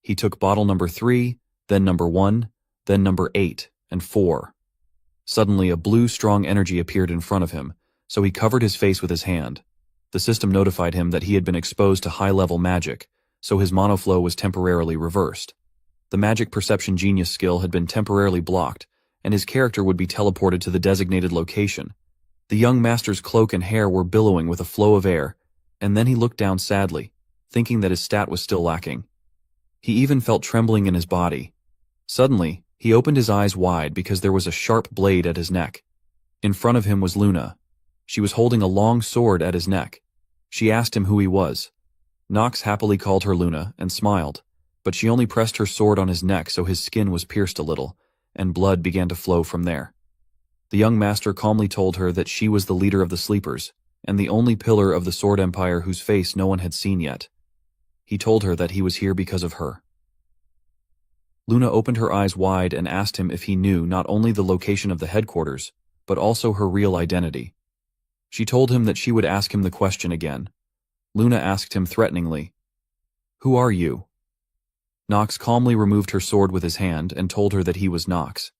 He took bottle number 3, then number 1, then number 8, and 4. Suddenly, a blue, strong energy appeared in front of him, so he covered his face with his hand. The system notified him that he had been exposed to high-level magic, so his monoflow was temporarily reversed. The magic perception genius skill had been temporarily blocked, and his character would be teleported to the designated location. The young master's cloak and hair were billowing with a flow of air, and then he looked down sadly, thinking that his stat was still lacking. He even felt trembling in his body. Suddenly, he opened his eyes wide because there was a sharp blade at his neck. In front of him was Luna. She was holding a long sword at his neck. She asked him who he was. Knox happily called her Luna and smiled, but she only pressed her sword on his neck so his skin was pierced a little, and blood began to flow from there. The young master calmly told her that she was the leader of the sleepers, and the only pillar of the Sword Empire whose face no one had seen yet. He told her that he was here because of her. Luna opened her eyes wide and asked him if he knew not only the location of the headquarters, but also her real identity. She told him that she would ask him the question again. Luna asked him threateningly, "Who are you?" Knox calmly removed her sword with his hand and told her that he was Knox.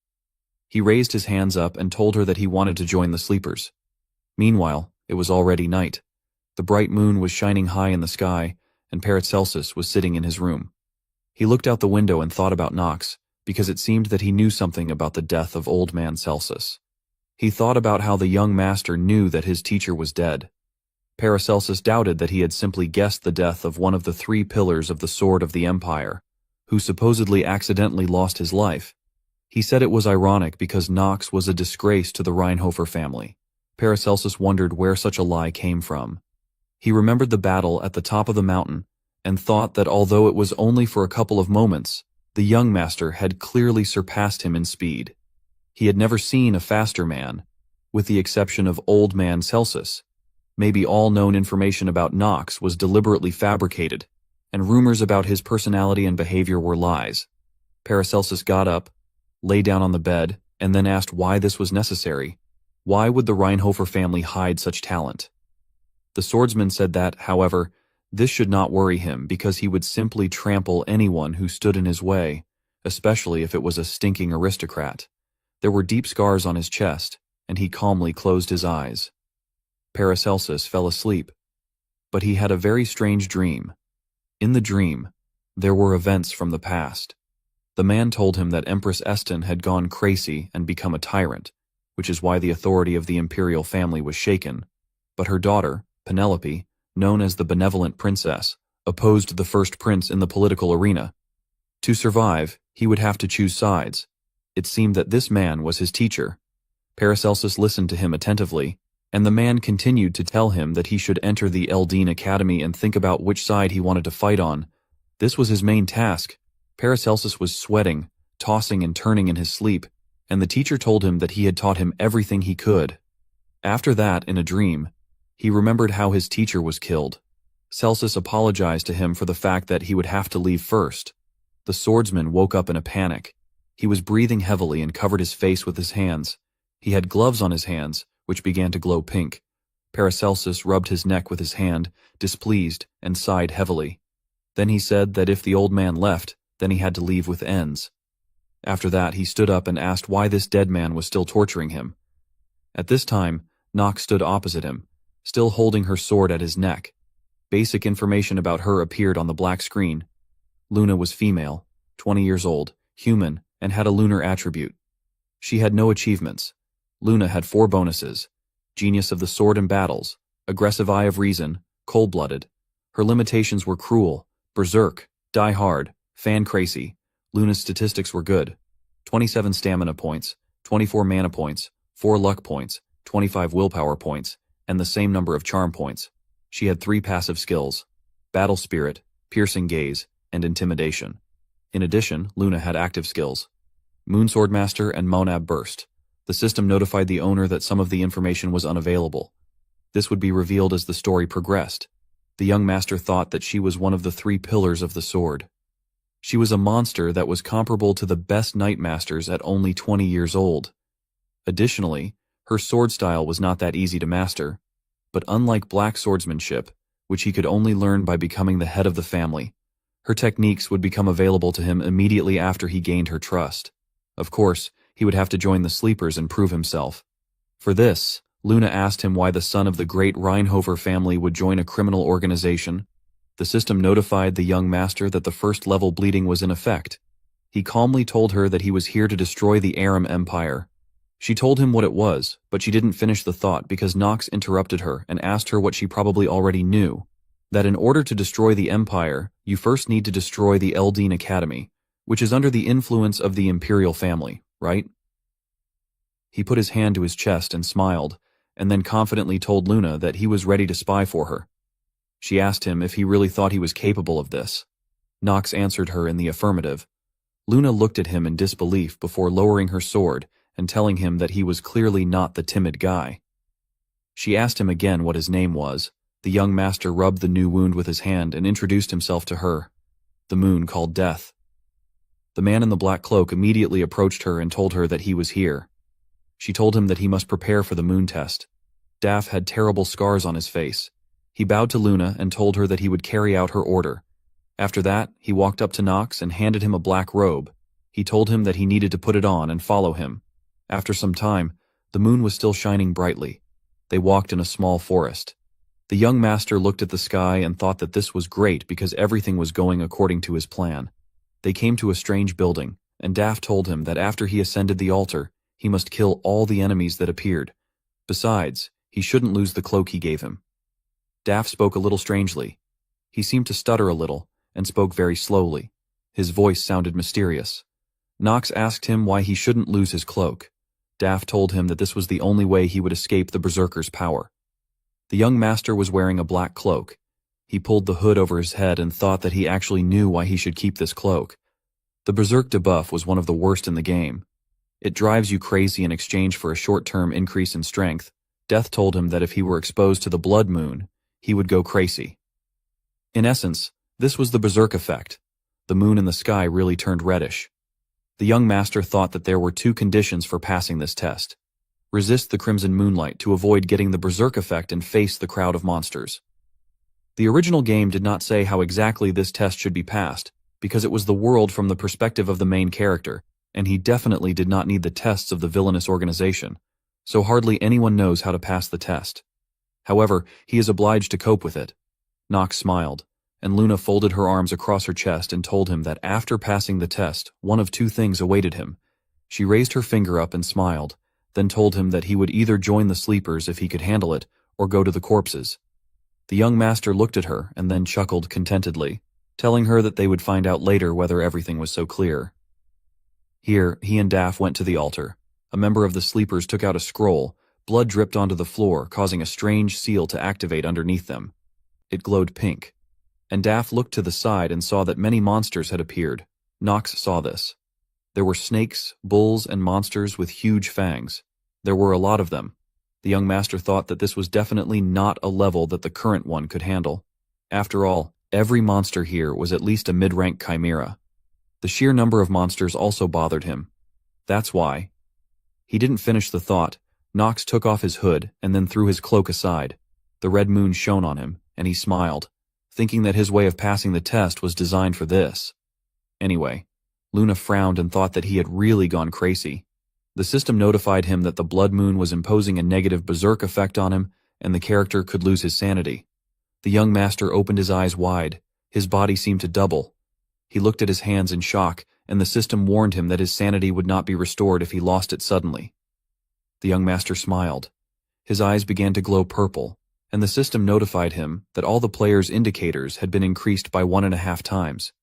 He raised his hands up and told her that he wanted to join the sleepers. Meanwhile, it was already night. The bright moon was shining high in the sky, and Paracelsus was sitting in his room. He looked out the window and thought about Knox, because it seemed that he knew something about the death of old man Celsus. He thought about how the young master knew that his teacher was dead. Paracelsus doubted that he had simply guessed the death of one of the 3 pillars of the sword of the empire, who supposedly accidentally lost his life. He said it was ironic because Knox was a disgrace to the Reinhofer family. Paracelsus wondered where such a lie came from. He remembered the battle at the top of the mountain and thought that although it was only for a couple of moments, the young master had clearly surpassed him in speed. He had never seen a faster man, with the exception of old man Celsus. Maybe all known information about Knox was deliberately fabricated, and rumors about his personality and behavior were lies. Paracelsus got up, lay down on the bed, and then asked why this was necessary. Why would the Reinhofer family hide such talent? The swordsman said that, however, this should not worry him because he would simply trample anyone who stood in his way, especially if it was a stinking aristocrat. There were deep scars on his chest, and he calmly closed his eyes. Paracelsus fell asleep, but he had a very strange dream. In the dream, there were events from the past. The man told him that Empress Esten had gone crazy and become a tyrant, which is why the authority of the imperial family was shaken, but her daughter, Penelope, known as the Benevolent Princess, opposed the first prince in the political arena. To survive, he would have to choose sides. It seemed that this man was his teacher. Paracelsus listened to him attentively, and the man continued to tell him that he should enter the Eldine Academy and think about which side he wanted to fight on. This was his main task. Paracelsus was sweating, tossing and turning in his sleep, and the teacher told him that he had taught him everything he could. After that, in a dream, he remembered how his teacher was killed. Celsus apologized to him for the fact that he would have to leave first. The swordsman woke up in a panic. He was breathing heavily and covered his face with his hands. He had gloves on his hands, which began to glow pink. Paracelsus rubbed his neck with his hand, displeased, and sighed heavily. Then he said that if the old man left, then he had to leave with ends. After that, he stood up and asked why this dead man was still torturing him. At this time, Knox stood opposite him, still holding her sword at his neck. Basic information about her appeared on the black screen. Luna was female, 20 years old, human, and had a lunar attribute. She had no achievements. Luna had 4 bonuses: genius of the sword and battles, aggressive eye of reason, cold-blooded. Her limitations were cruel, berserk, die hard, fan crazy. Luna's statistics were good: 27 stamina points, 24 mana points, 4 luck points, 25 willpower points, and the same number of charm points. She had 3 passive skills: battle spirit, piercing gaze, and intimidation. In addition, Luna had active skills: Moonsword Master and Monab Burst. The system notified the owner that some of the information was unavailable. This would be revealed as the story progressed. The young master thought that she was one of the 3 pillars of the sword. She was a monster that was comparable to the best knight masters at only 20 years old. Additionally, her sword style was not that easy to master, but unlike black swordsmanship, which he could only learn by becoming the head of the family, her techniques would become available to him immediately after he gained her trust. Of course, he would have to join the sleepers and prove himself. For this, Luna asked him why the son of the great Reinhofer family would join a criminal organization. The system notified the young master that the first-level bleeding was in effect. He calmly told her that he was here to destroy the Aram Empire. She told him what it was, but she didn't finish the thought because Knox interrupted her and asked her what she probably already knew: that in order to destroy the Empire, you first need to destroy the Eldine Academy, which is under the influence of the imperial family, right? He put his hand to his chest and smiled, and then confidently told Luna that he was ready to spy for her. She asked him if he really thought he was capable of this. Knox answered her in the affirmative. Luna looked at him in disbelief before lowering her sword and telling him that he was clearly not the timid guy. She asked him again what his name was. The young master rubbed the new wound with his hand and introduced himself to her. The moon called Death. The man in the black cloak immediately approached her and told her that he was here. She told him that he must prepare for the moon test. Daff had terrible scars on his face. He bowed to Luna and told her that he would carry out her order. After that, he walked up to Knox and handed him a black robe. He told him that he needed to put it on and follow him. After some time, the moon was still shining brightly. They walked in a small forest. The young master looked at the sky and thought that this was great because everything was going according to his plan. They came to a strange building, and Daft told him that after he ascended the altar, he must kill all the enemies that appeared. Besides, he shouldn't lose the cloak he gave him. Daft spoke a little strangely. He seemed to stutter a little, and spoke very slowly. His voice sounded mysterious. Nox asked him why he shouldn't lose his cloak. Daft told him that this was the only way he would escape the berserker's power. The young master was wearing a black cloak. He pulled the hood over his head and thought that he actually knew why he should keep this cloak. The berserk debuff was one of the worst in the game. It drives you crazy in exchange for a short-term increase in strength. Death told him that if he were exposed to the blood moon, he would go crazy. In essence, this was the berserk effect. The moon in the sky really turned reddish. The young master thought that there were two conditions for passing this test. Resist the crimson moonlight to avoid getting the berserk effect and face the crowd of monsters. The original game did not say how exactly this test should be passed, because it was the world from the perspective of the main character, and he definitely did not need the tests of the villainous organization, so hardly anyone knows how to pass the test. However, he is obliged to cope with it. Nox smiled, and Luna folded her arms across her chest and told him that after passing the test, one of two things awaited him. She raised her finger up and smiled, then told him that he would either join the sleepers if he could handle it, or go to the corpses. The young master looked at her and then chuckled contentedly, telling her that they would find out later whether everything was so clear. Here, he and Daff went to the altar. A member of the sleepers took out a scroll. Blood dripped onto the floor, causing a strange seal to activate underneath them. It glowed pink. And Daff looked to the side and saw that many monsters had appeared. Nox saw this. There were snakes, bulls, and monsters with huge fangs. There were a lot of them. The young master thought that this was definitely not a level that the current one could handle. After all, every monster here was at least a mid-rank chimera. The sheer number of monsters also bothered him. That's why. He didn't finish the thought. Nox took off his hood and then threw his cloak aside. The red moon shone on him, and he smiled, thinking that his way of passing the test was designed for this. Anyway, Luna frowned and thought that he had really gone crazy. The system notified him that the blood moon was imposing a negative berserk effect on him, and the character could lose his sanity. The young master opened his eyes wide. His body seemed to double. He looked at his hands in shock, and the system warned him that his sanity would not be restored if he lost it suddenly. The young master smiled. His eyes began to glow purple, and the system notified him that all the player's indicators had been increased by 1.5 times.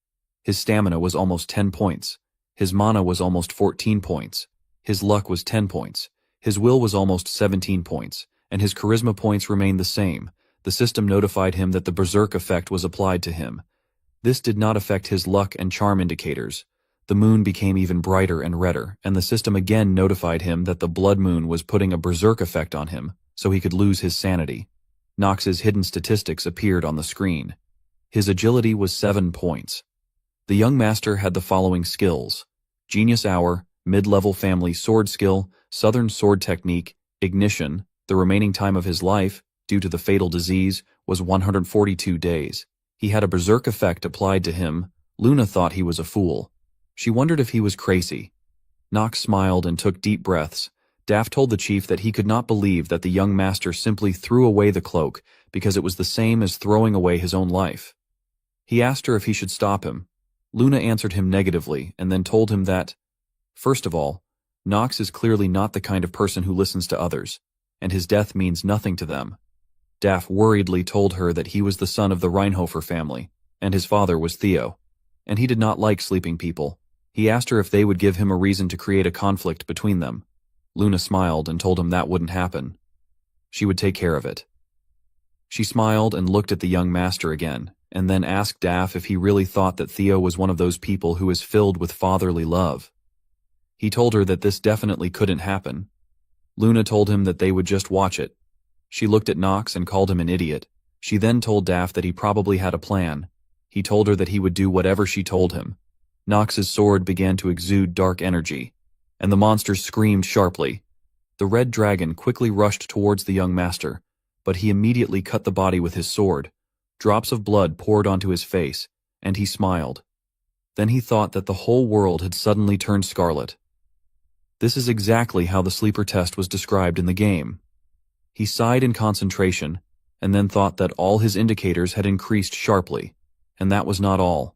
His stamina was almost 10 points. His mana was almost 14 points. His luck was 10 points. His will was almost 17 points, and his charisma points remained the same. The system notified him that the berserk effect was applied to him. This did not affect his luck and charm indicators. The moon became even brighter and redder, and the system again notified him that the blood moon was putting a berserk effect on him, so he could lose his sanity. Nox's hidden statistics appeared on the screen. His agility was 7 points. The young master had the following skills: Genius Hour, Mid-Level Family Sword Skill, Southern Sword Technique, Ignition. The remaining time of his life, due to the fatal disease, was 142 days. He had a berserk effect applied to him. Luna thought he was a fool. She wondered if he was crazy. Nox smiled and took deep breaths. Daff told the chief that he could not believe that the young master simply threw away the cloak because it was the same as throwing away his own life. He asked her if he should stop him. Luna answered him negatively and then told him that, first of all, Nox is clearly not the kind of person who listens to others, and his death means nothing to them. Daff worriedly told her that he was the son of the Reinhofer family, and his father was Theo, and he did not like sleeping people. He asked her if they would give him a reason to create a conflict between them. Luna smiled and told him that wouldn't happen. She would take care of it. She smiled and looked at the young master again, and then asked Daff if he really thought that Theo was one of those people who is filled with fatherly love. He told her that this definitely couldn't happen. Luna told him that they would just watch it. She looked at Nox and called him an idiot. She then told Daff that he probably had a plan. He told her that he would do whatever she told him. Nox's sword began to exude dark energy, and the monsters screamed sharply. The red dragon quickly rushed towards the young master, but he immediately cut the body with his sword. Drops of blood poured onto his face, and he smiled. Then he thought that the whole world had suddenly turned scarlet. This is exactly how the sleeper test was described in the game. He sighed in concentration, and then thought that all his indicators had increased sharply, and that was not all.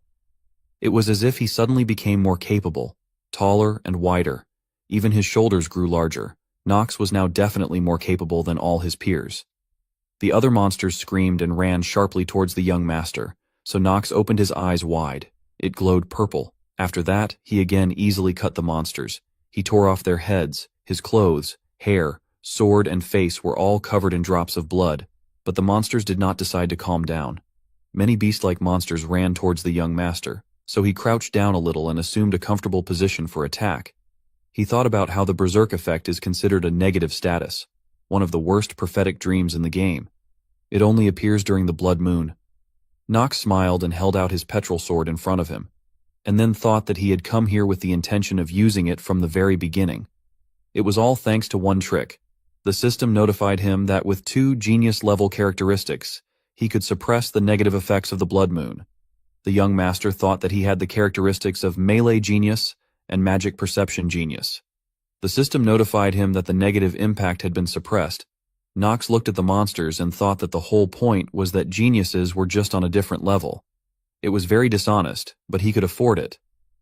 It was as if he suddenly became more capable. taller and wider. Even his shoulders grew larger. Nox was now definitely more capable than all his peers. The other monsters screamed and ran sharply towards the young master, so Nox opened his eyes wide. It glowed purple. After that, he again easily cut the monsters. He tore off their heads, his clothes, hair, sword, and face were all covered in drops of blood, but the monsters did not decide to calm down. Many beast-like monsters ran towards the young master, so he crouched down a little and assumed a comfortable position for attack. He thought about how the berserk effect is considered a negative status, one of the worst prophetic dreams in the game. It only appears during the blood moon. Nox smiled and held out his petrol sword in front of him, and then thought that he had come here with the intention of using it from the very beginning. It was all thanks to one trick. The system notified him that with 2 genius-level characteristics, he could suppress the negative effects of the blood moon. The young master thought that he had the characteristics of melee genius and magic perception genius. The system notified him that the negative impact had been suppressed. Nox looked at the monsters and thought that the whole point was that geniuses were just on a different level. It was very dishonest, but he could afford it.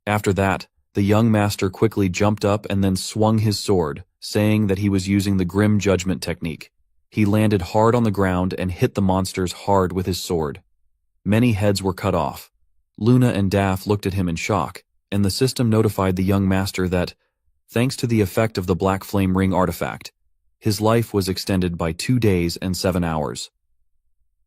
After that, the young master quickly jumped up and then swung his sword, saying that he was using the Grim Judgment technique. He landed hard on the ground and hit the monsters hard with his sword. Many heads were cut off. Luna and Daff looked at him in shock, and the system notified the young master that, thanks to the effect of the Black Flame Ring artifact, his life was extended by 2 days and 7 hours.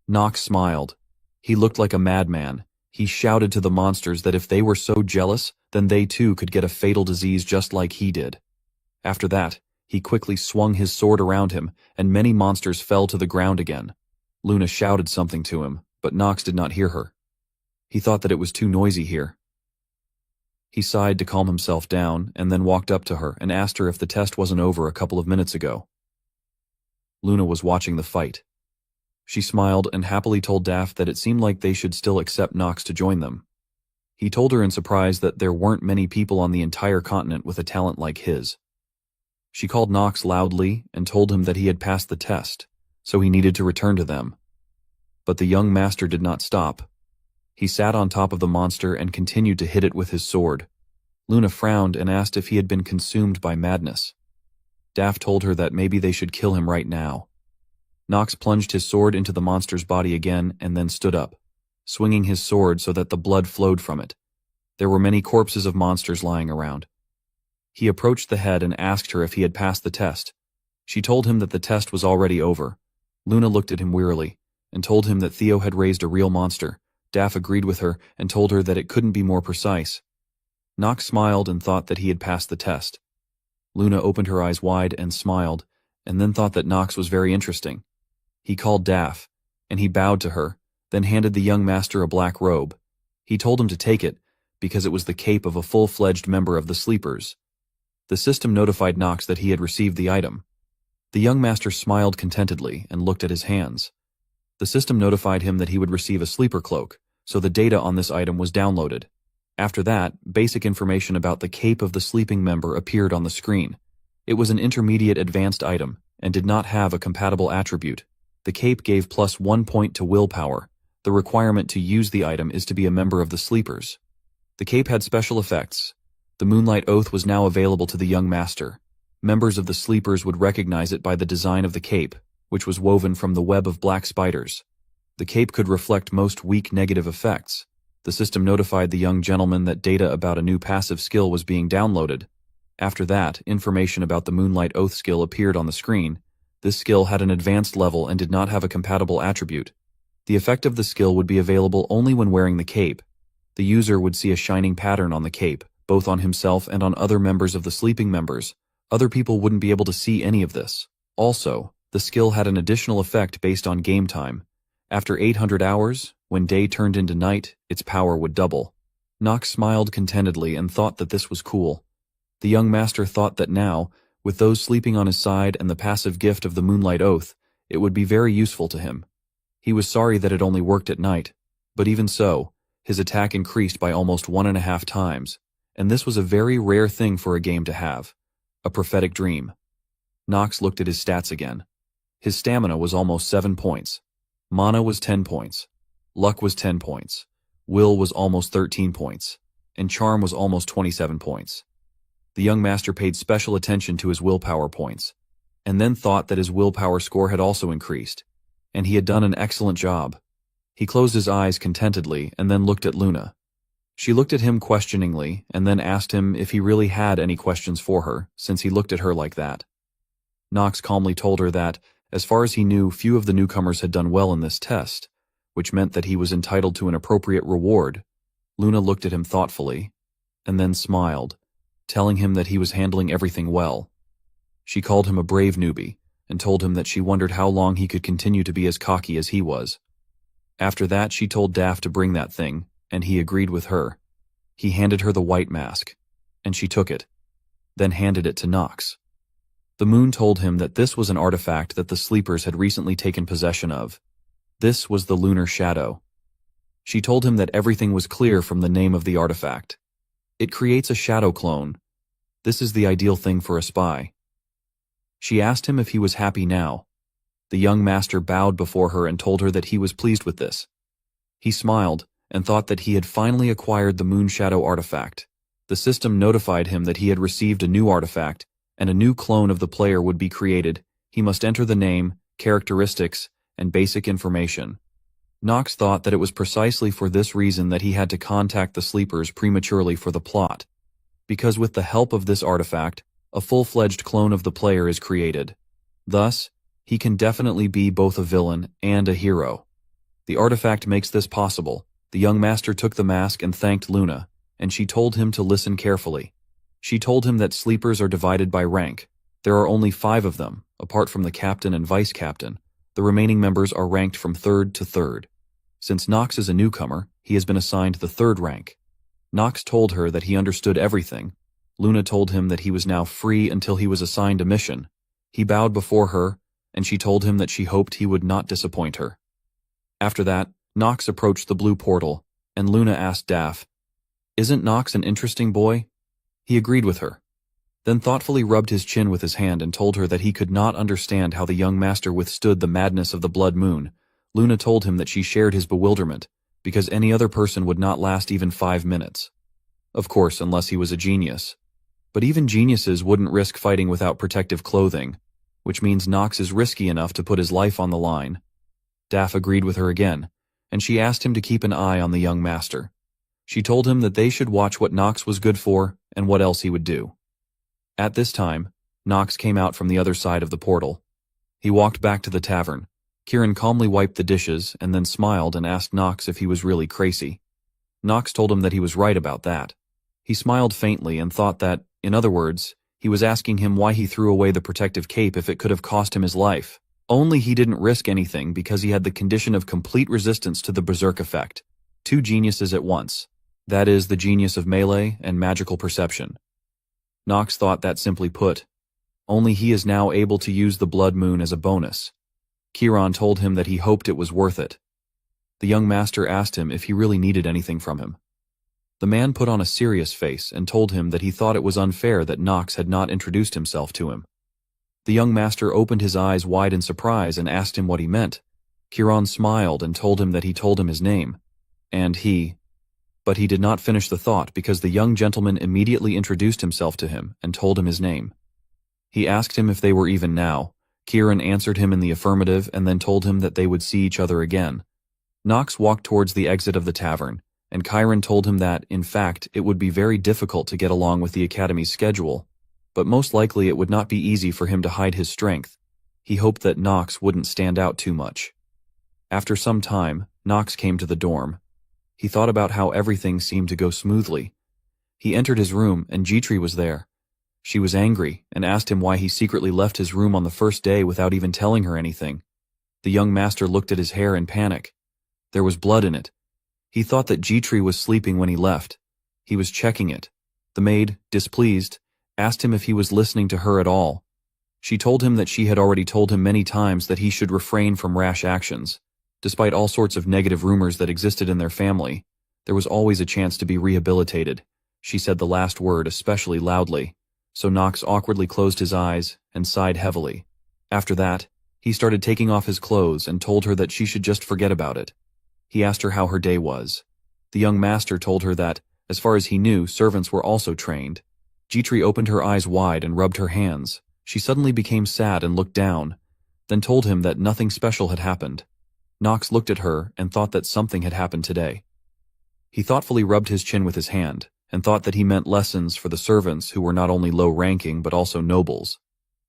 Nox smiled. He looked like a madman. He shouted to the monsters that if they were so jealous, then they too could get a fatal disease just like he did. After that, he quickly swung his sword around him, and many monsters fell to the ground again. Luna shouted something to him, but Nox did not hear her. He thought that it was too noisy here. He sighed to calm himself down, and then walked up to her and asked her if the test wasn't over a couple of minutes ago. Luna was watching the fight. She smiled and happily told Daff that it seemed like they should still accept Nox to join them. He told her in surprise that there weren't many people on the entire continent with a talent like his. She called Nox loudly and told him that he had passed the test, so he needed to return to them. But the young master did not stop. He sat on top of the monster and continued to hit it with his sword. Luna frowned and asked if he had been consumed by madness. Daff told her that maybe they should kill him right now. Nox plunged his sword into the monster's body again and then stood up, swinging his sword so that the blood flowed from it. There were many corpses of monsters lying around. He approached the head and asked her if he had passed the test. She told him that the test was already over. Luna looked at him wearily and told him that Theo had raised a real monster. Daff agreed with her and told her that it couldn't be more precise. Nox smiled and thought that he had passed the test. Luna opened her eyes wide and smiled, and then thought that Nox was very interesting. He called Daff, and he bowed to her, then handed the young master a black robe. He told him to take it, because it was the cape of a full-fledged member of the Sleepers. The system notified Nox that he had received the item. The young master smiled contentedly and looked at his hands. The system notified him that he would receive a sleeper cloak, so the data on this item was downloaded. After that, basic information about the cape of the sleeping member appeared on the screen. It was an intermediate advanced item, and did not have a compatible attribute. The cape gave +1 point to willpower. The requirement to use the item is to be a member of the Sleepers. The cape had special effects. The Moonlight Oath was now available to the young master. Members of the Sleepers would recognize it by the design of the cape, which was woven from the web of black spiders. The cape could reflect most weak negative effects. The system notified the young gentleman that data about a new passive skill was being downloaded. After that, information about the Moonlight Oath skill appeared on the screen. This skill had an advanced level and did not have a compatible attribute. The effect of the skill would be available only when wearing the cape. The user would see a shining pattern on the cape, both on himself and on other members of the sleeping members. Other people wouldn't be able to see any of this. Also, the skill had an additional effect based on game time. After 800 hours, when day turned into night, its power would double. Nox smiled contentedly and thought that this was cool. The young master thought that now, with those sleeping on his side and the passive gift of the Moonlight Oath, it would be very useful to him. He was sorry that it only worked at night, but even so, his attack increased by almost 1.5 times, and this was a very rare thing for a game to have. A prophetic dream. Nox looked at his stats again. His stamina was almost 7 points. Mana was 10 points. Luck was 10 points. Will was almost 13 points. And charm was almost 27 points. The young master paid special attention to his willpower points, and then thought that his willpower score had also increased, and he had done an excellent job. He closed his eyes contentedly and then looked at Luna. She looked at him questioningly and then asked him if he really had any questions for her, since he looked at her like that. Nox calmly told her that, as far as he knew, few of the newcomers had done well in this test, which meant that he was entitled to an appropriate reward. Luna looked at him thoughtfully, and then smiled, telling him that he was handling everything well. She called him a brave newbie, and told him that she wondered how long he could continue to be as cocky as he was. After that, she told Daff to bring that thing, and he agreed with her. He handed her the white mask, and she took it, then handed it to Nox. The moon told him that this was an artifact that the sleepers had recently taken possession of. This was the lunar shadow. She told him that everything was clear from the name of the artifact. It creates a shadow clone. This is the ideal thing for a spy. She asked him if he was happy now. The young master bowed before her and told her that he was pleased with this. He smiled and thought that he had finally acquired the moon shadow artifact. The system notified him that he had received a new artifact, and a new clone of the player would be created. He must enter the name, characteristics, and basic information. Nox thought that it was precisely for this reason that he had to contact the sleepers prematurely for the plot, because with the help of this artifact, a full-fledged clone of the player is created. Thus, he can definitely be both a villain and a hero. The artifact makes this possible. The young master took the mask and thanked Luna, and she told him to listen carefully. She told him that sleepers are divided by rank. There are only 5 of them, apart from the captain and vice-captain. The remaining members are ranked from 3rd to 3rd. Since Nox is a newcomer, he has been assigned the 3rd rank. Nox told her that he understood everything. Luna told him that he was now free until he was assigned a mission. He bowed before her, and she told him that she hoped he would not disappoint her. After that, Nox approached the blue portal, and Luna asked Daff, "Isn't Nox an interesting boy?" He agreed with her, then thoughtfully rubbed his chin with his hand and told her that he could not understand how the young master withstood the madness of the blood moon. Luna told him that she shared his bewilderment, because any other person would not last even 5 minutes. Of course, unless he was a genius. But even geniuses wouldn't risk fighting without protective clothing, which means Nox is risky enough to put his life on the line. Daff agreed with her again, and she asked him to keep an eye on the young master. She told him that they should watch what Nox was good for and what else he would do. At this time, Nox came out from the other side of the portal. He walked back to the tavern. Kieran calmly wiped the dishes and then smiled and asked Nox if he was really crazy. Nox told him that he was right about that. He smiled faintly and thought that, in other words, he was asking him why he threw away the protective cape if it could have cost him his life. Only he didn't risk anything because he had the condition of complete resistance to the berserk effect. 2 geniuses at once. That is, the genius of melee and magical perception. Nox thought that simply put, only he is now able to use the blood moon as a bonus. Kieran told him that he hoped it was worth it. The young master asked him if he really needed anything from him. The man put on a serious face and told him that he thought it was unfair that Nox had not introduced himself to him. The young master opened his eyes wide in surprise and asked him what he meant. Kieran smiled and told him that he told him his name. But he did not finish the thought because the young gentleman immediately introduced himself to him and told him his name. He asked him if they were even now. Kieran answered him in the affirmative and then told him that they would see each other again. Nox walked towards the exit of the tavern, and Kieran told him that, in fact, it would be very difficult to get along with the Academy's schedule, but most likely it would not be easy for him to hide his strength. He hoped that Nox wouldn't stand out too much. After some time, Nox came to the dorm. He thought about how everything seemed to go smoothly. He entered his room, and Jitri was there. She was angry and asked him why he secretly left his room on the first day without even telling her anything. The young master looked at his hair in panic. There was blood in it. He thought that Jitri was sleeping when he left. He was checking it. The maid, displeased, asked him if he was listening to her at all. She told him that she had already told him many times that he should refrain from rash actions. Despite all sorts of negative rumors that existed in their family, there was always a chance to be rehabilitated. She said the last word especially loudly, so Nox awkwardly closed his eyes and sighed heavily. After that, he started taking off his clothes and told her that she should just forget about it. He asked her how her day was. The young master told her that, as far as he knew, servants were also trained. Jitri opened her eyes wide and rubbed her hands. She suddenly became sad and looked down, then told him that nothing special had happened. Nox looked at her and thought that something had happened today. He thoughtfully rubbed his chin with his hand, and thought that he meant lessons for the servants who were not only low-ranking but also nobles.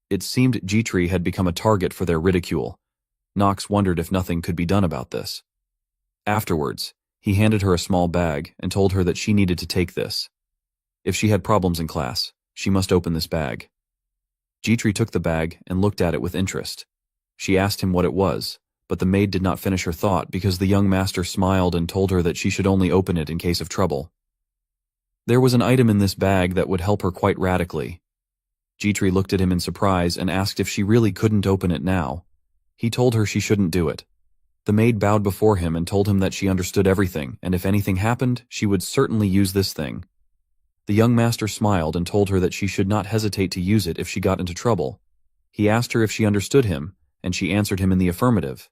It seemed Jitri had become a target for their ridicule. Nox wondered if nothing could be done about this. Afterwards, he handed her a small bag and told her that she needed to take this. If she had problems in class, she must open this bag. Jitri took the bag and looked at it with interest. She asked him what it was, but the maid did not finish her thought because the young master smiled and told her that she should only open it in case of trouble. There was an item in this bag that would help her quite radically. Jitri looked at him in surprise and asked if she really couldn't open it now. He told her she shouldn't do it. The maid bowed before him and told him that she understood everything, and if anything happened, she would certainly use this thing. The young master smiled and told her that she should not hesitate to use it if she got into trouble. He asked her if she understood him, and she answered him in the affirmative.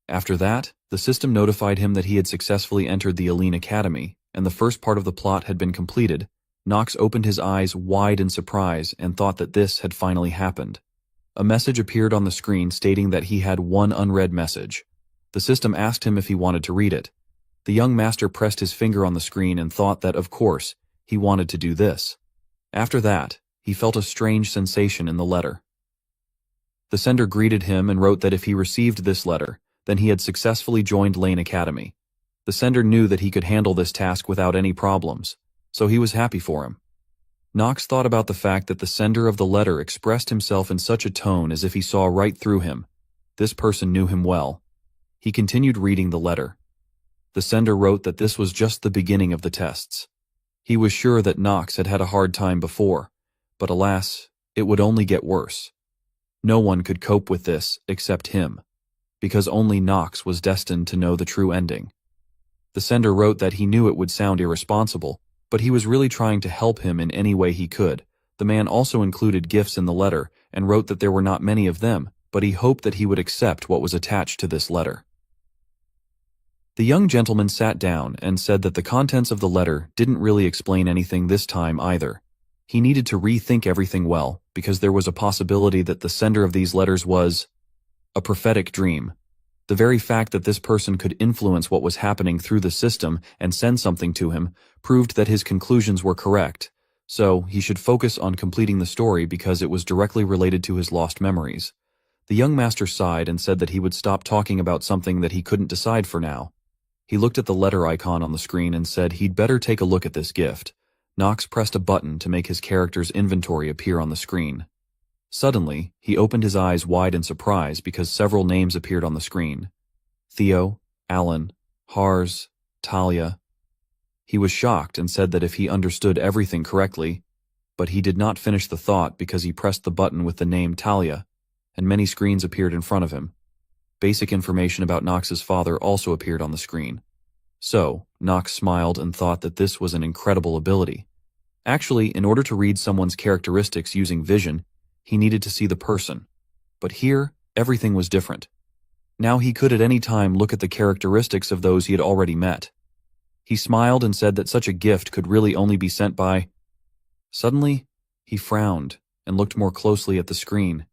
After that, the system notified him that he had successfully entered the Elite Academy, and the first part of the plot had been completed. Nox opened his eyes wide in surprise and thought that this had finally happened. A message appeared on the screen stating that he had one unread message. The system asked him if he wanted to read it. The young master pressed his finger on the screen and thought that, of course, he wanted to do this. After that, he felt a strange sensation in the letter. The sender greeted him and wrote that if he received this letter, then he had successfully joined Lane Academy. The sender knew that he could handle this task without any problems, so he was happy for him. Nox thought about the fact that the sender of the letter expressed himself in such a tone as if he saw right through him. This person knew him well. He continued reading the letter. The sender wrote that this was just the beginning of the tests. He was sure that Nox had had a hard time before, but alas, it would only get worse. No one could cope with this except him, because only Nox was destined to know the true ending. The sender wrote that he knew it would sound irresponsible, but he was really trying to help him in any way he could. The man also included gifts in the letter and wrote that there were not many of them, but he hoped that he would accept what was attached to this letter. The young gentleman sat down and said that the contents of the letter didn't really explain anything this time either. He needed to rethink everything well, because there was a possibility that the sender of these letters was a prophetic dream. The very fact that this person could influence what was happening through the system and send something to him proved that his conclusions were correct, so he should focus on completing the story because it was directly related to his lost memories. The young master sighed and said that he would stop talking about something that he couldn't decide for now. He looked at the letter icon on the screen and said he'd better take a look at this gift. Nox pressed a button to make his character's inventory appear on the screen. Suddenly, he opened his eyes wide in surprise because several names appeared on the screen. Theo, Alan, Hars, Talia. He was shocked and said that if he understood everything correctly, but he did not finish the thought because he pressed the button with the name Talia, and many screens appeared in front of him. Basic information about Nox's father also appeared on the screen. So, Nox smiled and thought that this was an incredible ability. Actually, in order to read someone's characteristics using vision, he needed to see the person. But here, everything was different. Now he could at any time look at the characteristics of those he had already met. He smiled and said that such a gift could really only be sent by... Suddenly, he frowned and looked more closely at the screen.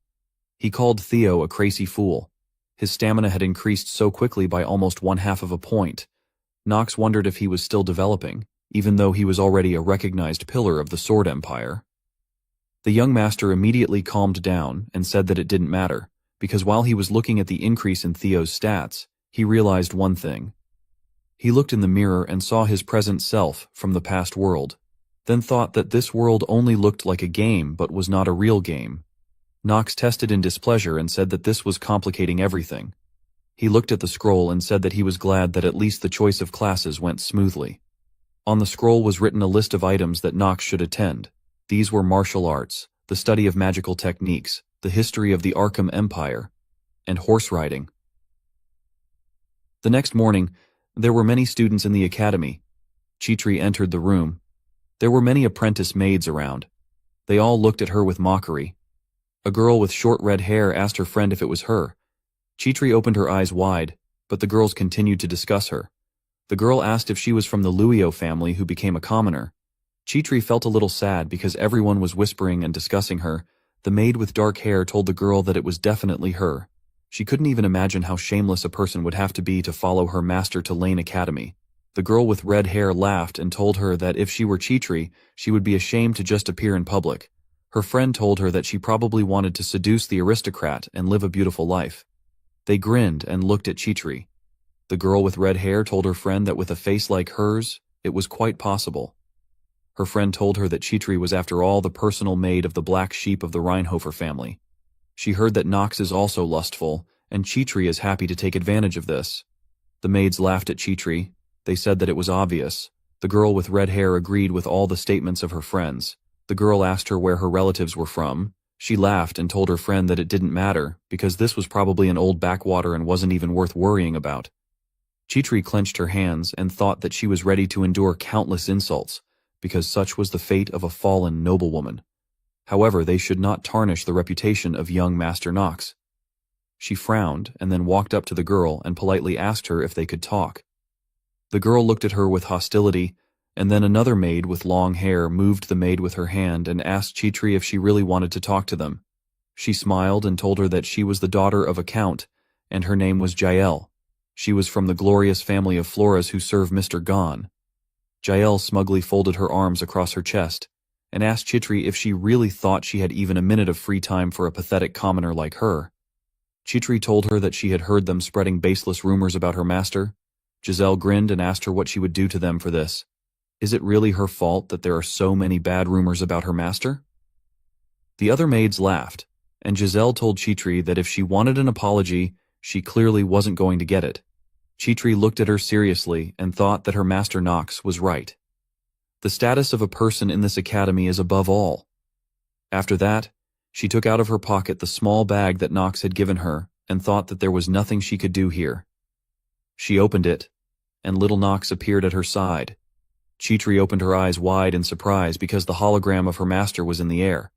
He called Theo a crazy fool. His stamina had increased so quickly by almost 1/2 of a point. Nox wondered if he was still developing, even though he was already a recognized pillar of the Sword Empire. The young master immediately calmed down and said that it didn't matter, because while he was looking at the increase in Theo's stats, he realized one thing. He looked in the mirror and saw his present self from the past world, then thought that this world only looked like a game but was not a real game. Nox tested in displeasure and said that this was complicating everything. He looked at the scroll and said that he was glad that at least the choice of classes went smoothly. On the scroll was written a list of items that Nox should attend. These were martial arts, the study of magical techniques, the history of the Arkham Empire, and horse riding. The next morning, there were many students in the academy. Jitri entered the room. There were many apprentice maids around. They all looked at her with mockery. A girl with short red hair asked her friend if it was her. Jitri opened her eyes wide, but the girls continued to discuss her. The girl asked if she was from the Luio family who became a commoner. Chitri felt a little sad because everyone was whispering and discussing her. The maid with dark hair told the girl that it was definitely her. She couldn't even imagine how shameless a person would have to be to follow her master to Lane Academy. The girl with red hair laughed and told her that if she were Chitri, she would be ashamed to just appear in public. Her friend told her that she probably wanted to seduce the aristocrat and live a beautiful life. They grinned and looked at Chitri. The girl with red hair told her friend that with a face like hers, it was quite possible. Her friend told her that Chitri was after all the personal maid of the black sheep of the Reinhofer family. She heard that Nox is also lustful, and Chitri is happy to take advantage of this. The maids laughed at Chitri. They said that it was obvious. The girl with red hair agreed with all the statements of her friends. The girl asked her where her relatives were from. She laughed and told her friend that it didn't matter, because this was probably an old backwater and wasn't even worth worrying about. Chitri clenched her hands and thought that she was ready to endure countless insults, because such was the fate of a fallen noblewoman. However, they should not tarnish the reputation of young Master Nox. She frowned and then walked up to the girl and politely asked her if they could talk. The girl looked at her with hostility, and then another maid with long hair moved the maid with her hand and asked Chitri if she really wanted to talk to them. She smiled and told her that she was the daughter of a count, and her name was Jael. She was from the glorious family of Floras who serve Mr. Gon. Jael smugly folded her arms across her chest and asked Chitri if she really thought she had even a minute of free time for a pathetic commoner like her. Chitri told her that she had heard them spreading baseless rumors about her master. Giselle grinned and asked her what she would do to them for this. Is it really her fault that there are so many bad rumors about her master? The other maids laughed, and Giselle told Chitri that if she wanted an apology, she clearly wasn't going to get it. Chitri looked at her seriously and thought that her master Nox was right. The status of a person in this academy is above all. After that, she took out of her pocket the small bag that Nox had given her and thought that there was nothing she could do here. She opened it, and little Nox appeared at her side. Chitri opened her eyes wide in surprise because the hologram of her master was in the air.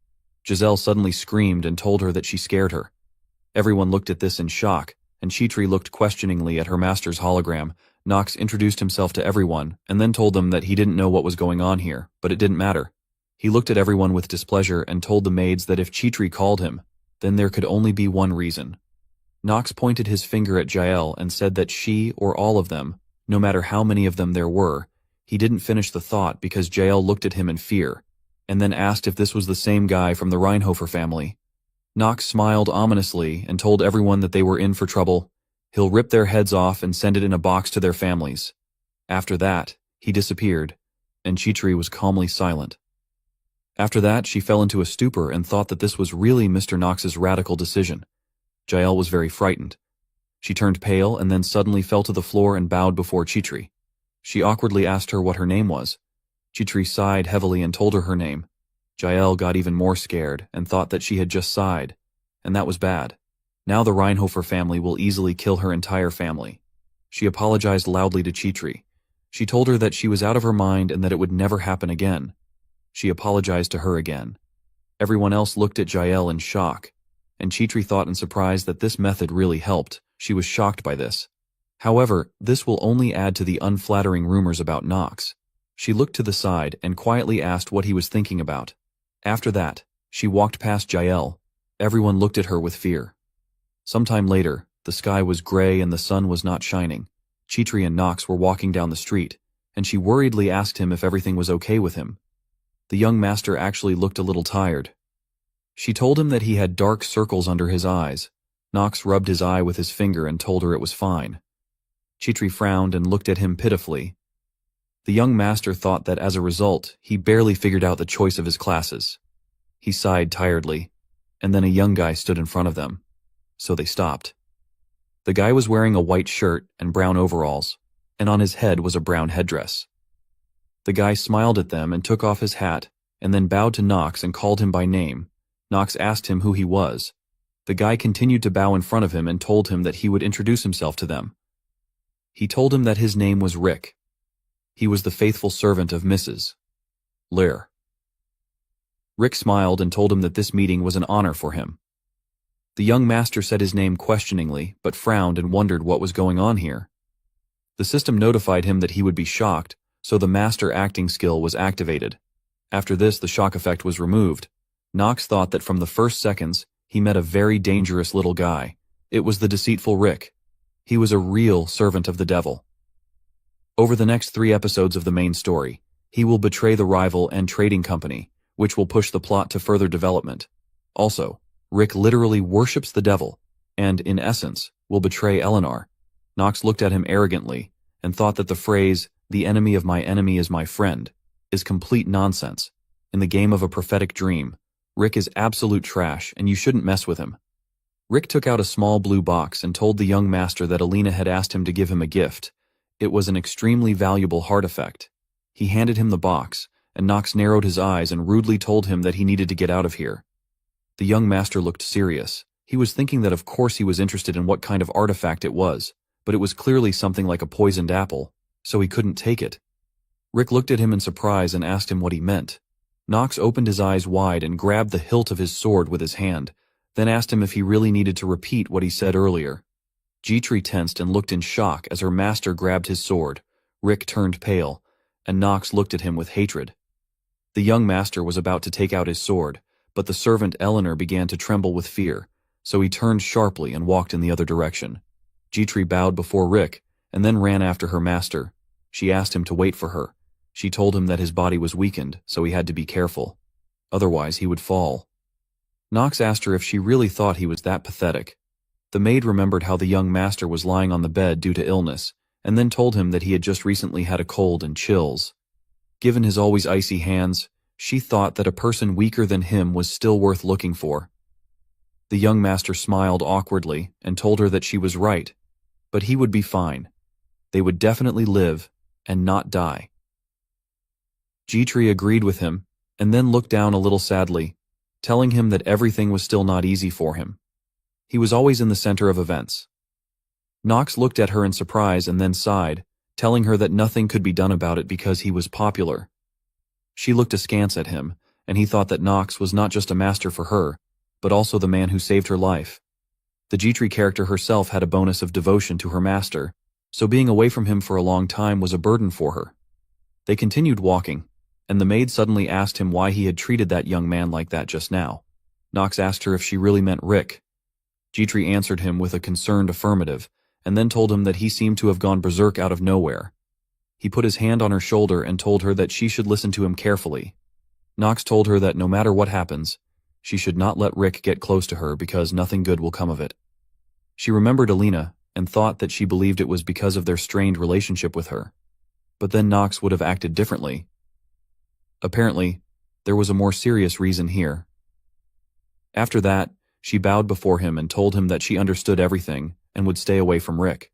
Giselle suddenly screamed and told her that she scared her. Everyone looked at this in shock, and Chitri looked questioningly at her master's hologram. Nox introduced himself to everyone, and then told them that he didn't know what was going on here, but it didn't matter. He looked at everyone with displeasure and told the maids that if Chitri called him, then there could only be one reason. Nox pointed his finger at Jael and said that she, or all of them, no matter how many of them there were, he didn't finish the thought because Jael looked at him in fear, and then asked if this was the same guy from the Reinhofer family. Nox smiled ominously and told everyone that they were in for trouble. He'll rip their heads off and send it in a box to their families. After that, he disappeared, and Chitri was calmly silent. After that, she fell into a stupor and thought that this was really Mr. Nox's radical decision. Jael was very frightened. She turned pale and then suddenly fell to the floor and bowed before Chitri. She awkwardly asked her what her name was. Chitri sighed heavily and told her her name. Jael got even more scared and thought that she had just sighed, and that was bad. Now the Reinhofer family will easily kill her entire family. She apologized loudly to Chitri. She told her that she was out of her mind and that it would never happen again. She apologized to her again. Everyone else looked at Jael in shock, and Chitri thought in surprise that this method really helped. She was shocked by this. However, this will only add to the unflattering rumors about Nox. She looked to the side and quietly asked what he was thinking about. After that, she walked past Jael. Everyone looked at her with fear. Sometime later, the sky was gray and the sun was not shining. Chitri and Nox were walking down the street, and she worriedly asked him if everything was okay with him. The young master actually looked a little tired. She told him that he had dark circles under his eyes. Nox rubbed his eye with his finger and told her it was fine. Chitri frowned and looked at him pitifully. The young master thought that as a result, he barely figured out the choice of his classes. He sighed tiredly, and then a young guy stood in front of them. So they stopped. The guy was wearing a white shirt and brown overalls, and on his head was a brown headdress. The guy smiled at them and took off his hat, and then bowed to Nox and called him by name. Nox asked him who he was. The guy continued to bow in front of him and told him that he would introduce himself to them. He told him that his name was Rick. He was the faithful servant of Mrs. Lear. Rick smiled and told him that this meeting was an honor for him. The young master said his name questioningly, but frowned and wondered what was going on here. The system notified him that he would be shocked, so the master acting skill was activated. After this, the shock effect was removed. Knox thought that from the first seconds, he met a very dangerous little guy. It was the deceitful Rick. He was a real servant of the devil. Over the next 3 episodes of the main story, he will betray the rival and trading company, which will push the plot to further development. Also, Rick literally worships the devil, and, in essence, will betray Eleanor. Knox looked at him arrogantly, and thought that the phrase, "the enemy of my enemy is my friend," is complete nonsense. In the game of a prophetic dream, Rick is absolute trash, and you shouldn't mess with him. Rick took out a small blue box and told the young master that Alina had asked him to give him a gift. It was an extremely valuable heart effect. He handed him the box, and Knox narrowed his eyes and rudely told him that he needed to get out of here. The young master looked serious. He was thinking that of course he was interested in what kind of artifact it was, but it was clearly something like a poisoned apple, so he couldn't take it. Rick looked at him in surprise and asked him what he meant. Knox opened his eyes wide and grabbed the hilt of his sword with his hand, then asked him if he really needed to repeat what he said earlier. Jitri tensed and looked in shock as her master grabbed his sword. Rick turned pale, and Knox looked at him with hatred. The young master was about to take out his sword, but the servant Eleanor began to tremble with fear, so he turned sharply and walked in the other direction. Jitri bowed before Rick, and then ran after her master. She asked him to wait for her. She told him that his body was weakened, so he had to be careful. Otherwise he would fall. Knox asked her if she really thought he was that pathetic. The maid remembered how the young master was lying on the bed due to illness, and then told him that he had just recently had a cold and chills. Given his always icy hands, she thought that a person weaker than him was still worth looking for. The young master smiled awkwardly and told her that she was right, but he would be fine. They would definitely live and not die. Jitri agreed with him, and then looked down a little sadly, telling him that everything was still not easy for him. He was always in the center of events. Knox looked at her in surprise and then sighed, telling her that nothing could be done about it because he was popular. She looked askance at him, and he thought that Knox was not just a master for her, but also the man who saved her life. The Jitri character herself had a bonus of devotion to her master, so being away from him for a long time was a burden for her. They continued walking, and the maid suddenly asked him why he had treated that young man like that just now. Knox asked her if she really meant Rick. Jitri answered him with a concerned affirmative, and then told him that he seemed to have gone berserk out of nowhere. He put his hand on her shoulder and told her that she should listen to him carefully. Knox told her that no matter what happens, she should not let Rick get close to her because nothing good will come of it. She remembered Alina and thought that she believed it was because of their strained relationship with her. But then Knox would have acted differently. Apparently, there was a more serious reason here. After that, she bowed before him and told him that she understood everything and would stay away from Rick.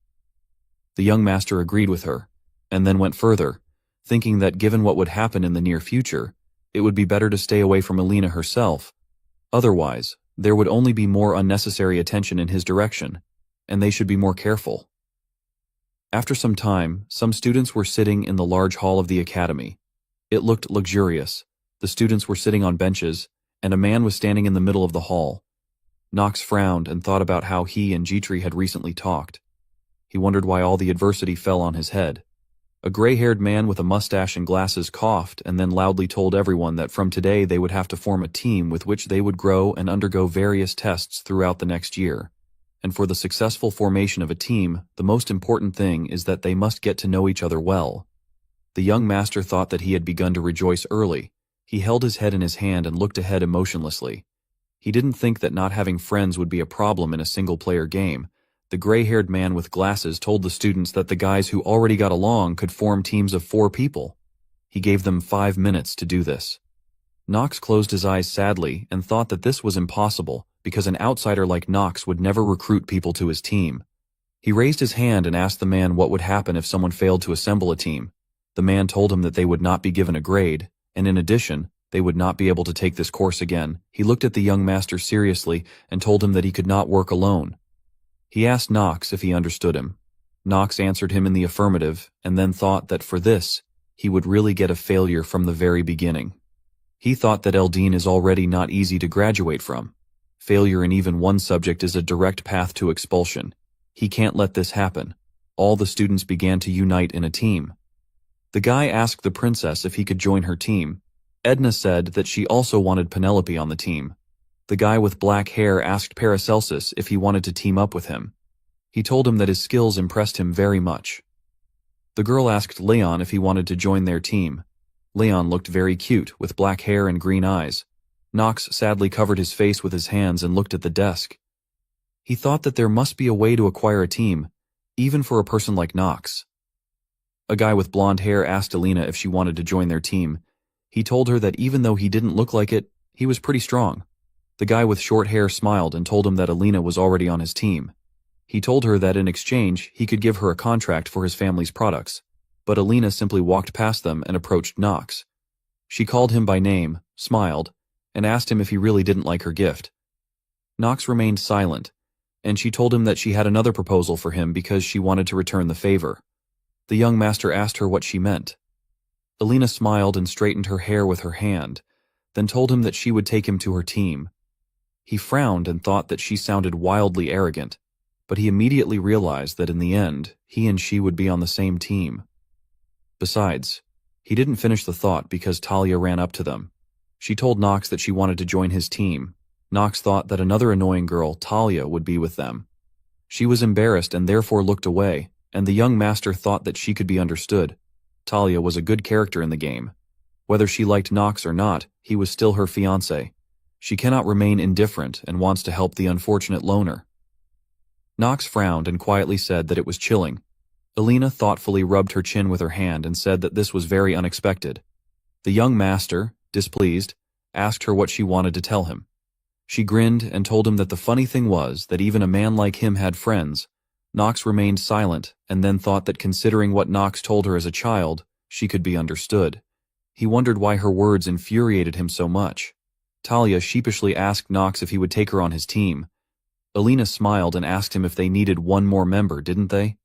The young master agreed with her, and then went further, thinking that given what would happen in the near future, it would be better to stay away from Alina herself. Otherwise, there would only be more unnecessary attention in his direction, and they should be more careful. After some time, some students were sitting in the large hall of the academy. It looked luxurious. The students were sitting on benches, and a man was standing in the middle of the hall. Knox frowned and thought about how he and Jitri had recently talked. He wondered why all the adversity fell on his head. A gray-haired man with a mustache and glasses coughed and then loudly told everyone that from today they would have to form a team with which they would grow and undergo various tests throughout the next year. And for the successful formation of a team, the most important thing is that they must get to know each other well. The young master thought that he had begun to rejoice early. He held his head in his hand and looked ahead emotionlessly. He didn't think that not having friends would be a problem in a single-player game. The gray-haired man with glasses told the students that the guys who already got along could form teams of 4 people. He gave them 5 minutes to do this. Knox closed his eyes sadly and thought that this was impossible because an outsider like Knox would never recruit people to his team. He raised his hand and asked the man what would happen if someone failed to assemble a team. The man told him that they would not be given a grade, and in addition, they would not be able to take this course again. He looked at the young master seriously and told him that he could not work alone. He asked Knox if he understood him. Knox answered him in the affirmative, and then thought that for this, he would really get a failure from the very beginning. He thought that Eldine is already not easy to graduate from. Failure in even one subject is a direct path to expulsion. He can't let this happen. All the students began to unite in a team. The guy asked the princess if he could join her team. Edna said that she also wanted Penelope on the team. The guy with black hair asked Paracelsus if he wanted to team up with him. He told him that his skills impressed him very much. The girl asked Leon if he wanted to join their team. Leon looked very cute, with black hair and green eyes. Knox sadly covered his face with his hands and looked at the desk. He thought that there must be a way to acquire a team, even for a person like Knox. A guy with blonde hair asked Alina if she wanted to join their team. He told her that even though he didn't look like it, he was pretty strong. The guy with short hair smiled and told him that Alina was already on his team. He told her that in exchange, he could give her a contract for his family's products, but Alina simply walked past them and approached Knox. She called him by name, smiled, and asked him if he really didn't like her gift. Knox remained silent, and she told him that she had another proposal for him because she wanted to return the favor. The young master asked her what she meant. Alina smiled and straightened her hair with her hand, then told him that she would take him to her team. He frowned and thought that she sounded wildly arrogant, but he immediately realized that in the end, he and she would be on the same team. Besides, he didn't finish the thought because Talia ran up to them. She told Knox that she wanted to join his team. Knox thought that another annoying girl, Talia, would be with them. She was embarrassed and therefore looked away, and the young master thought that she could be understood. Talia was a good character in the game. Whether she liked Knox or not, he was still her fiancé. She cannot remain indifferent and wants to help the unfortunate loner. Knox frowned and quietly said that it was chilling. Alina thoughtfully rubbed her chin with her hand and said that this was very unexpected. The young master, displeased, asked her what she wanted to tell him. She grinned and told him that the funny thing was that even a man like him had friends. Knox remained silent and then thought that considering what Knox told her as a child, she could be understood. He wondered why her words infuriated him so much. Talia sheepishly asked Knox if he would take her on his team. Alina smiled and asked him if they needed one more member, didn't they?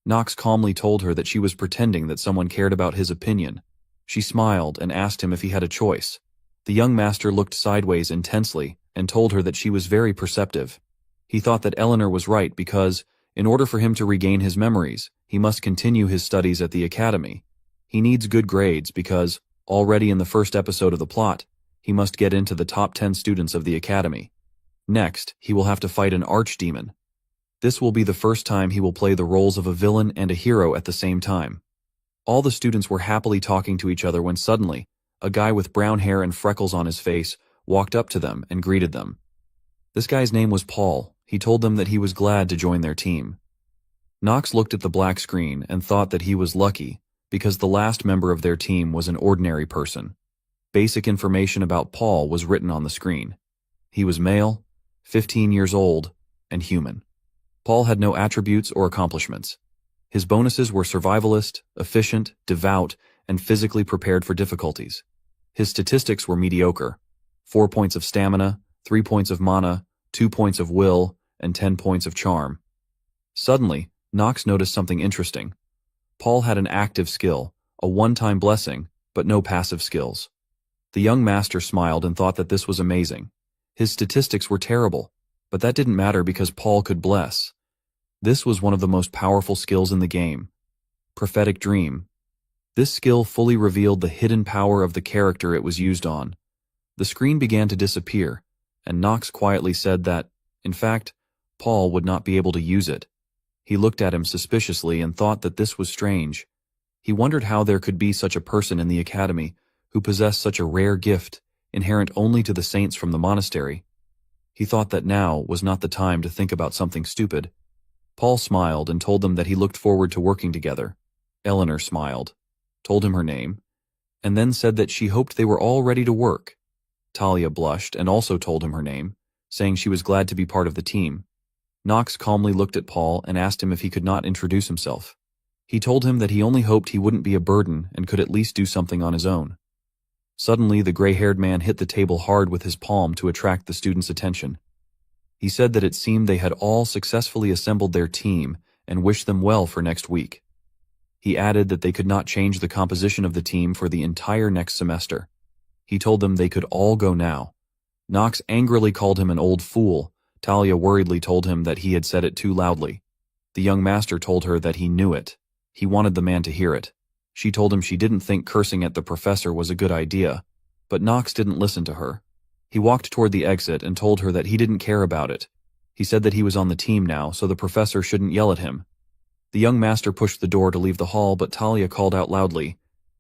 Knox calmly told her that she was pretending that someone cared about his opinion. She smiled and asked him if he had a choice. The young master looked sideways intensely and told her that she was very perceptive. He thought that Eleanor was right because, in order for him to regain his memories, he must continue his studies at the academy. He needs good grades because, already in the first episode of the plot, he must get into the top 10 students of the academy. Next, he will have to fight an archdemon. This will be the first time he will play the roles of a villain and a hero at the same time. All the students were happily talking to each other when suddenly, a guy with brown hair and freckles on his face walked up to them and greeted them. This guy's name was Paul. He told them that he was glad to join their team. Knox looked at the black screen and thought that he was lucky because the last member of their team was an ordinary person. Basic information about Paul was written on the screen. He was male, 15 years old, and human. Paul had no attributes or accomplishments. His bonuses were survivalist, efficient, devout, and physically prepared for difficulties. His statistics were mediocre: 4 points of stamina, 3 points of mana, 2 points of will, and 10 points of charm. Suddenly, Knox noticed something interesting. Paul had an active skill, a one-time blessing, but no passive skills. The young master smiled and thought that this was amazing. His statistics were terrible, but that didn't matter because Paul could bless. This was one of the most powerful skills in the game. Prophetic Dream. This skill fully revealed the hidden power of the character it was used on. The screen began to disappear, and Knox quietly said that, in fact, Paul would not be able to use it. He looked at him suspiciously and thought that this was strange. He wondered how there could be such a person in the academy who possessed such a rare gift, inherent only to the saints from the monastery. He thought that now was not the time to think about something stupid. Paul smiled and told them that he looked forward to working together. Eleanor smiled, told him her name, and then said that she hoped they were all ready to work. Talia blushed and also told him her name, saying she was glad to be part of the team. Knox calmly looked at Paul and asked him if he could not introduce himself. He told him that he only hoped he wouldn't be a burden and could at least do something on his own. Suddenly, the gray-haired man hit the table hard with his palm to attract the students' attention. He said that it seemed they had all successfully assembled their team and wished them well for next week. He added that they could not change the composition of the team for the entire next semester. He told them they could all go now. Knox angrily called him an old fool. Talia worriedly told him that he had said it too loudly. The young master told her that he knew it. He wanted the man to hear it. She told him she didn't think cursing at the professor was a good idea, but Knox didn't listen to her. He walked toward the exit and told her that he didn't care about it. He said that he was on the team now, so the professor shouldn't yell at him. The young master pushed the door to leave the hall, but Talia called out loudly.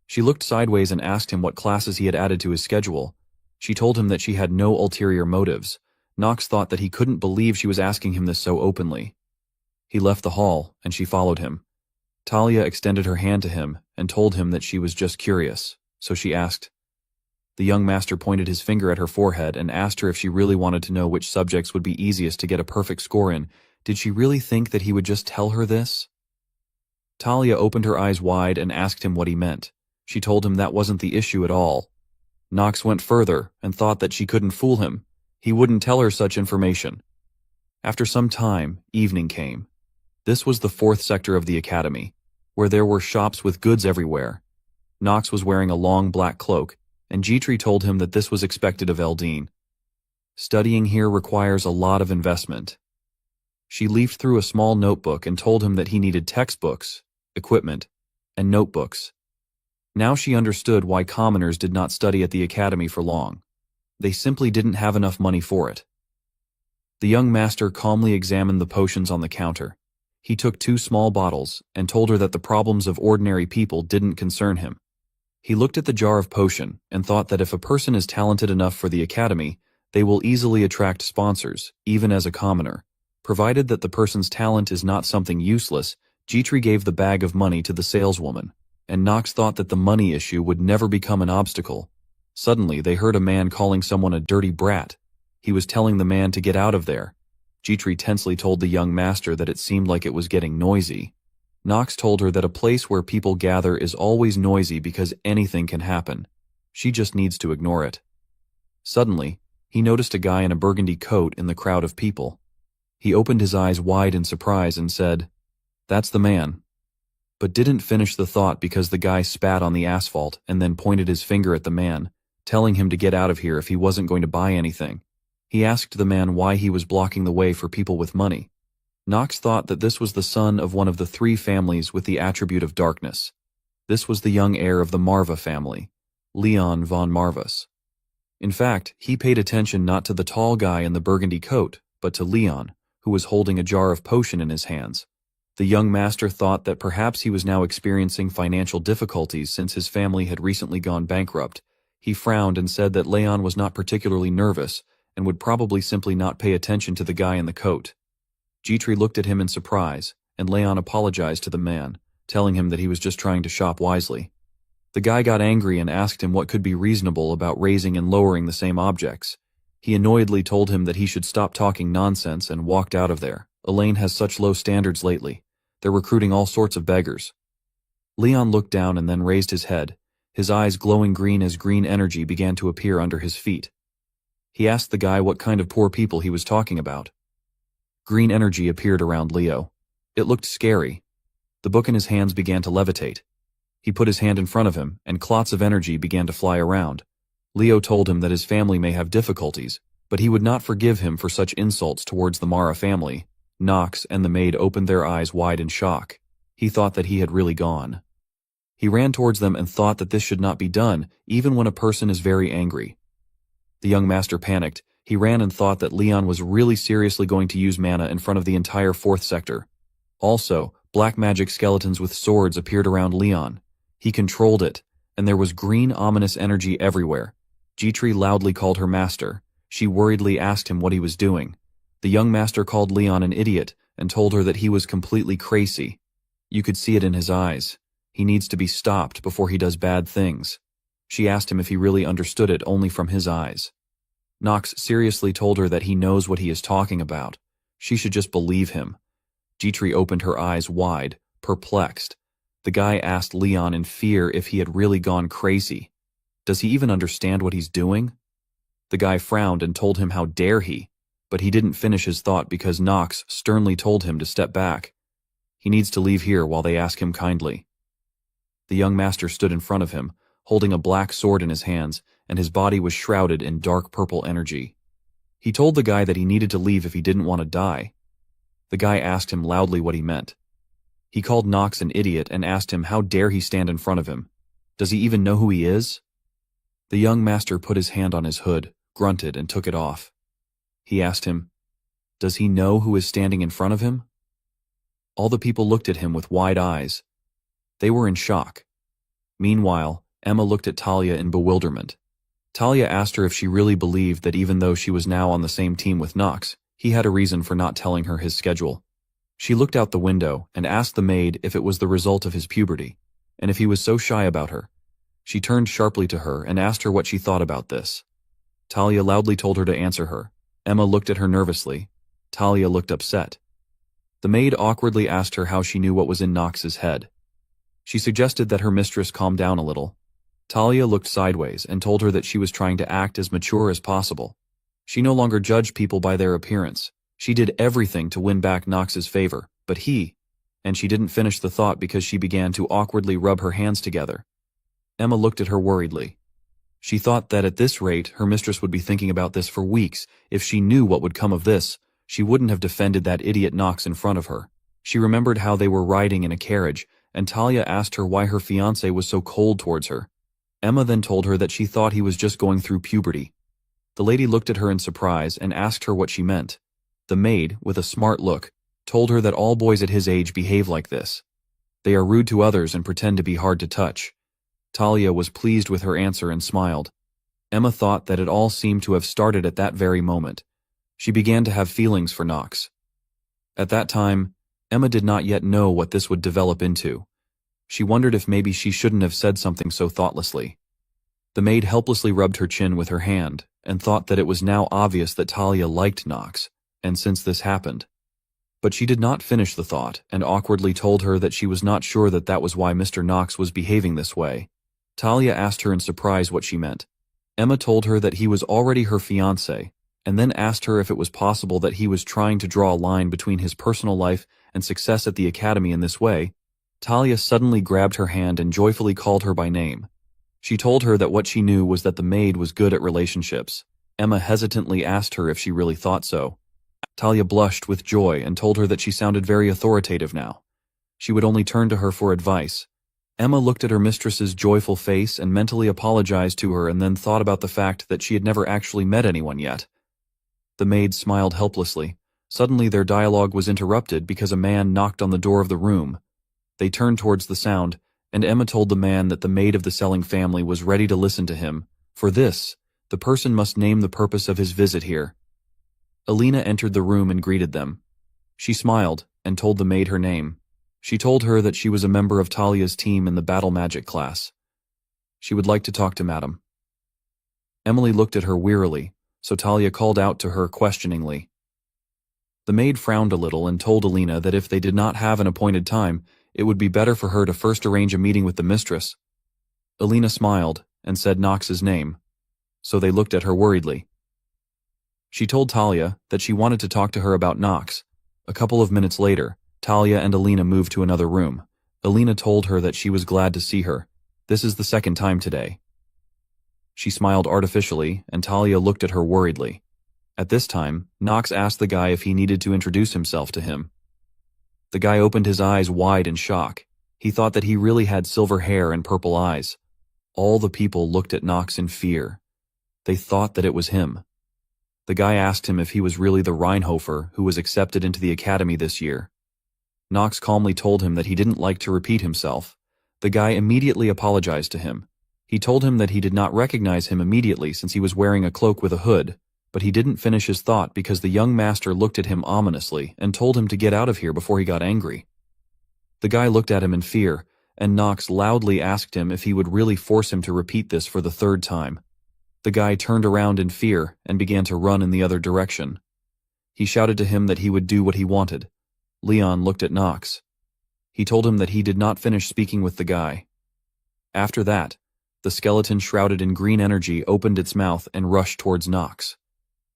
She looked sideways and asked him what classes he had added to his schedule. She told him that she had no ulterior motives. Knox thought that he couldn't believe she was asking him this so openly. He left the hall, and she followed him. Talia extended her hand to him and told him that she was just curious, so she asked. The young master pointed his finger at her forehead and asked her if she really wanted to know which subjects would be easiest to get a perfect score in. Did she really think that he would just tell her this? Talia opened her eyes wide and asked him what he meant. She told him that wasn't the issue at all. Knox went further and thought that she couldn't fool him. He wouldn't tell her such information. After some time, evening came. This was the fourth sector of the academy, where there were shops with goods everywhere. Knox was wearing a long black cloak, and Jitri told him that this was expected of Eldine. Studying here requires a lot of investment. She leafed through a small notebook and told him that he needed textbooks, equipment, and notebooks. Now she understood why commoners did not study at the academy for long. They simply didn't have enough money for it. The young master calmly examined the potions on the counter. He took 2 small bottles and told her that the problems of ordinary people didn't concern him. He looked at the jar of potion and thought that if a person is talented enough for the academy, they will easily attract sponsors, even as a commoner. Provided that the person's talent is not something useless, Jitri gave the bag of money to the saleswoman, and Knox thought that the money issue would never become an obstacle. Suddenly, they heard a man calling someone a dirty brat. He was telling the man to get out of there. Jitri tensely told the young master that it seemed like it was getting noisy. Knox told her that a place where people gather is always noisy because anything can happen. She just needs to ignore it. Suddenly, he noticed a guy in a burgundy coat in the crowd of people. He opened his eyes wide in surprise and said, "That's the man," but didn't finish the thought because the guy spat on the asphalt and then pointed his finger at the man, telling him to get out of here if he wasn't going to buy anything. He asked the man why he was blocking the way for people with money. Knox thought that this was the son of one of the 3 families with the attribute of darkness. This was the young heir of the Marva family, Leon von Marvas. In fact, he paid attention not to the tall guy in the burgundy coat, but to Leon, who was holding a jar of potion in his hands. The young master thought that perhaps he was now experiencing financial difficulties since his family had recently gone bankrupt. He frowned and said that Leon was not particularly nervous and would probably simply not pay attention to the guy in the coat. Jitri looked at him in surprise, and Leon apologized to the man, telling him that he was just trying to shop wisely. The guy got angry and asked him what could be reasonable about raising and lowering the same objects. He annoyedly told him that he should stop talking nonsense and walked out of there. Elaine has such low standards lately. They're recruiting all sorts of beggars. Leon looked down and then raised his head, his eyes glowing green as green energy began to appear under his feet. He asked the guy what kind of poor people he was talking about. Green energy appeared around Leo. It looked scary. The book in his hands began to levitate. He put his hand in front of him, and clots of energy began to fly around. Leo told him that his family may have difficulties, but he would not forgive him for such insults towards the Mara family. Knox and the maid opened their eyes wide in shock. He thought that he had really gone. He ran towards them and thought that this should not be done, even when a person is very angry. The young master panicked. He ran and thought that Leon was really seriously going to use mana in front of the entire 4th sector. Also, black magic skeletons with swords appeared around Leon. He controlled it, and there was green ominous energy everywhere. Jitri loudly called her master. She worriedly asked him what he was doing. The young master called Leon an idiot and told her that he was completely crazy. You could see it in his eyes. He needs to be stopped before he does bad things. She asked him if he really understood it only from his eyes. Knox seriously told her that he knows what he is talking about. She should just believe him. Jitri opened her eyes wide, perplexed. The guy asked Leon in fear if he had really gone crazy. Does he even understand what he's doing? The guy frowned and told him how dare he, but he didn't finish his thought because Knox sternly told him to step back. He needs to leave here while they ask him kindly. The young master stood in front of him, holding a black sword in his hands, and his body was shrouded in dark purple energy. He told the guy that he needed to leave if he didn't want to die. The guy asked him loudly what he meant. He called Knox an idiot and asked him how dare he stand in front of him. Does he even know who he is? The young master put his hand on his hood, grunted, and took it off. He asked him, does he know who is standing in front of him? All the people looked at him with wide eyes. They were in shock. Meanwhile, Emma looked at Talia in bewilderment. Talia asked her if she really believed that even though she was now on the same team with Knox, he had a reason for not telling her his schedule. She looked out the window and asked the maid if it was the result of his puberty, and if he was so shy about her. She turned sharply to her and asked her what she thought about this. Talia loudly told her to answer her. Emma looked at her nervously. Talia looked upset. The maid awkwardly asked her how she knew what was in Knox's head. She suggested that her mistress calm down a little. Talia looked sideways and told her that she was trying to act as mature as possible. She no longer judged people by their appearance. She did everything to win back Knox's favor, but he... And she didn't finish the thought because she began to awkwardly rub her hands together. Emma looked at her worriedly. She thought that at this rate her mistress would be thinking about this for weeks. If she knew what would come of this, she wouldn't have defended that idiot Knox in front of her. She remembered how they were riding in a carriage, and Talia asked her why her fiancé was so cold towards her. Emma then told her that she thought he was just going through puberty. The lady looked at her in surprise and asked her what she meant. The maid, with a smart look, told her that all boys at his age behave like this. They are rude to others and pretend to be hard to touch. Talia was pleased with her answer and smiled. Emma thought that it all seemed to have started at that very moment. She began to have feelings for Knox. At that time, Emma did not yet know what this would develop into. She wondered if maybe she shouldn't have said something so thoughtlessly. The maid helplessly rubbed her chin with her hand and thought that it was now obvious that Talia liked Knox, and since this happened. But she did not finish the thought and awkwardly told her that she was not sure that that was why Mr. Knox was behaving this way. Talia asked her in surprise what she meant. Emma told her that he was already her fiancé, and then asked her if it was possible that he was trying to draw a line between his personal life and success at the academy in this way. Talia suddenly grabbed her hand and joyfully called her by name. She told her that what she knew was that the maid was good at relationships. Emma hesitantly asked her if she really thought so. Talia blushed with joy and told her that she sounded very authoritative now. She would only turn to her for advice. Emma looked at her mistress's joyful face and mentally apologized to her and then thought about the fact that she had never actually met anyone yet. The maid smiled helplessly. Suddenly their dialogue was interrupted because a man knocked on the door of the room. They turned towards the sound, and Emma told the man that the maid of the selling family was ready to listen to him. For this, the person must name the purpose of his visit here. Alina entered the room and greeted them. She smiled and told the maid her name. She told her that she was a member of Talia's team in the battle magic class. She would like to talk to Madam. Emily looked at her wearily, so Talia called out to her questioningly. The maid frowned a little and told Alina that if they did not have an appointed time, it would be better for her to first arrange a meeting with the mistress. Alina smiled and said Knox's name, so they looked at her worriedly. She told Talia that she wanted to talk to her about Knox. A couple of minutes later, Talia and Alina moved to another room. Alina told her that she was glad to see her. This is the second time today. She smiled artificially, and Talia looked at her worriedly. At this time, Knox asked the guy if he needed to introduce himself to him. The guy opened his eyes wide in shock. He thought that he really had silver hair and purple eyes. All the people looked at Knox in fear. They thought that it was him. The guy asked him if he was really the Reinhofer who was accepted into the academy this year. Knox calmly told him that he didn't like to repeat himself. The guy immediately apologized to him. He told him that he did not recognize him immediately since he was wearing a cloak with a hood, but he didn't finish his thought because the young master looked at him ominously and told him to get out of here before he got angry. The guy looked at him in fear, and Knox loudly asked him if he would really force him to repeat this for the third time. The guy turned around in fear and began to run in the other direction. He shouted to him that he would do what he wanted. Leon looked at Knox. He told him that he did not finish speaking with the guy. After that, the skeleton shrouded in green energy opened its mouth and rushed towards Knox.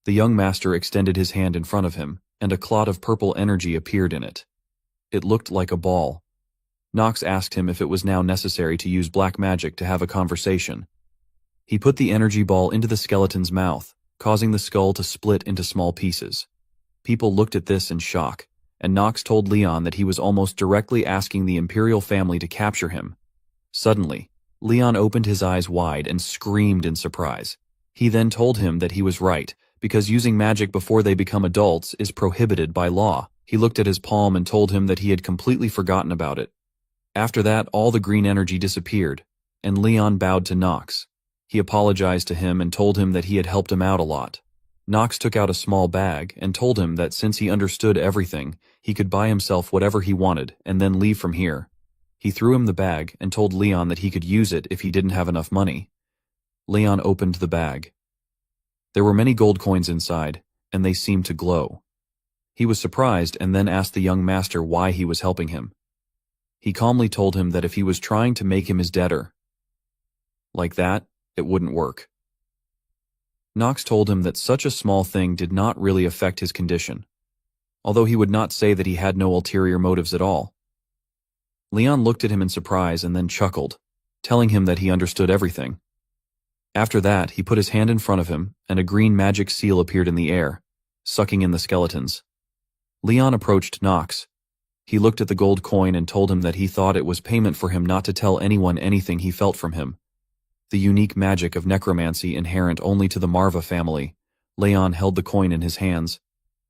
The young master extended his hand in front of him, and a clot of purple energy appeared in it. It looked like a ball. Knox asked him if it was now necessary to use black magic to have a conversation. He put the energy ball into the skeleton's mouth, causing the skull to split into small pieces. People looked at this in shock, and Nox told Leon that he was almost directly asking the Imperial family to capture him. Suddenly, Leon opened his eyes wide and screamed in surprise. He then told him that he was right, because using magic before they become adults is prohibited by law. He looked at his palm and told him that he had completely forgotten about it. After that, all the green energy disappeared, and Leon bowed to Nox. He apologized to him and told him that he had helped him out a lot. Nox took out a small bag and told him that since he understood everything, he could buy himself whatever he wanted and then leave from here. He threw him the bag and told Leon that he could use it if he didn't have enough money. Leon opened the bag. There were many gold coins inside, and they seemed to glow. He was surprised and then asked the young master why he was helping him. He calmly told him that if he was trying to make him his debtor like that, it wouldn't work. Nox told him that such a small thing did not really affect his condition, although he would not say that he had no ulterior motives at all. Leon looked at him in surprise and then chuckled, telling him that he understood everything. After that, he put his hand in front of him, and a green magic seal appeared in the air, sucking in the skeletons. Leon approached Nox. He looked at the gold coin and told him that he thought it was payment for him not to tell anyone anything he felt from him. The unique magic of necromancy inherent only to the Marva family. Leon held the coin in his hands,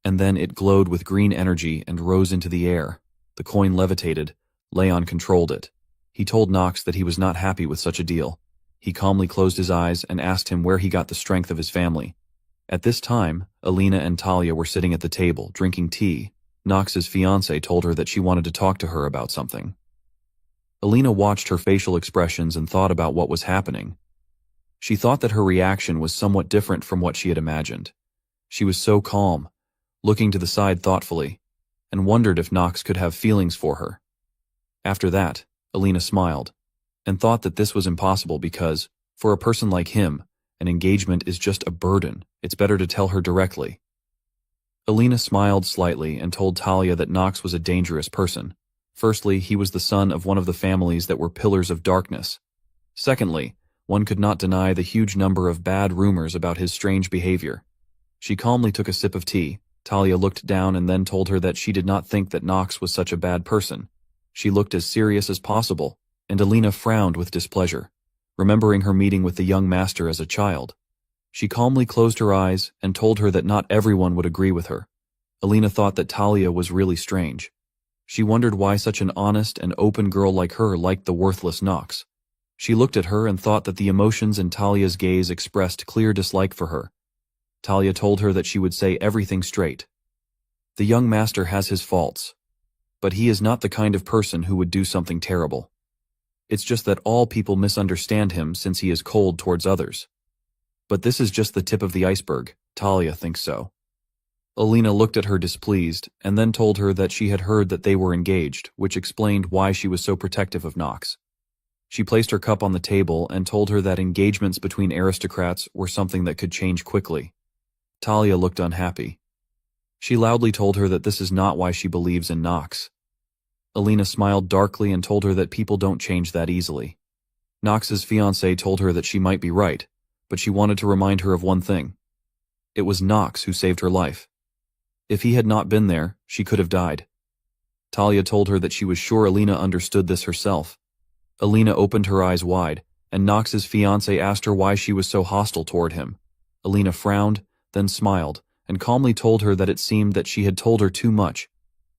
and then it glowed with green energy and rose into the air. The coin levitated. Leon controlled it. He told Nox that he was not happy with such a deal. He calmly closed his eyes and asked him where he got the strength of his family. At this time, Alina and Talia were sitting at the table, drinking tea. Nox's fiancé told her that she wanted to talk to her about something. Alina watched her facial expressions and thought about what was happening. She thought that her reaction was somewhat different from what she had imagined. She was so calm, looking to the side thoughtfully, and wondered if Nox could have feelings for her. After that, Alina smiled, and thought that this was impossible because, for a person like him, an engagement is just a burden. It's better to tell her directly. Alina smiled slightly and told Talia that Nox was a dangerous person. Firstly, he was the son of one of the families that were pillars of darkness. Secondly, one could not deny the huge number of bad rumors about his strange behavior. She calmly took a sip of tea. Talia looked down and then told her that she did not think that Nox was such a bad person. She looked as serious as possible, and Alina frowned with displeasure, remembering her meeting with the young master as a child. She calmly closed her eyes and told her that not everyone would agree with her. Alina thought that Talia was really strange. She wondered why such an honest and open girl like her liked the worthless Nox. She looked at her and thought that the emotions in Talia's gaze expressed clear dislike for her. Talia told her that she would say everything straight. The young master has his faults, but he is not the kind of person who would do something terrible. It's just that all people misunderstand him since he is cold towards others. But this is just the tip of the iceberg. Talia thinks so. Alina looked at her displeased, and then told her that she had heard that they were engaged, which explained why she was so protective of Nox. She placed her cup on the table and told her that engagements between aristocrats were something that could change quickly. Talia looked unhappy. She loudly told her that this is not why she believes in Nox. Alina smiled darkly and told her that people don't change that easily. Nox's fiancé told her that she might be right, but she wanted to remind her of one thing. It was Nox who saved her life. If he had not been there, she could have died. Talia told her that she was sure Alina understood this herself. Alina opened her eyes wide, and Nox's fiancé asked her why she was so hostile toward him. Alina frowned, then smiled, and calmly told her that it seemed that she had told her too much.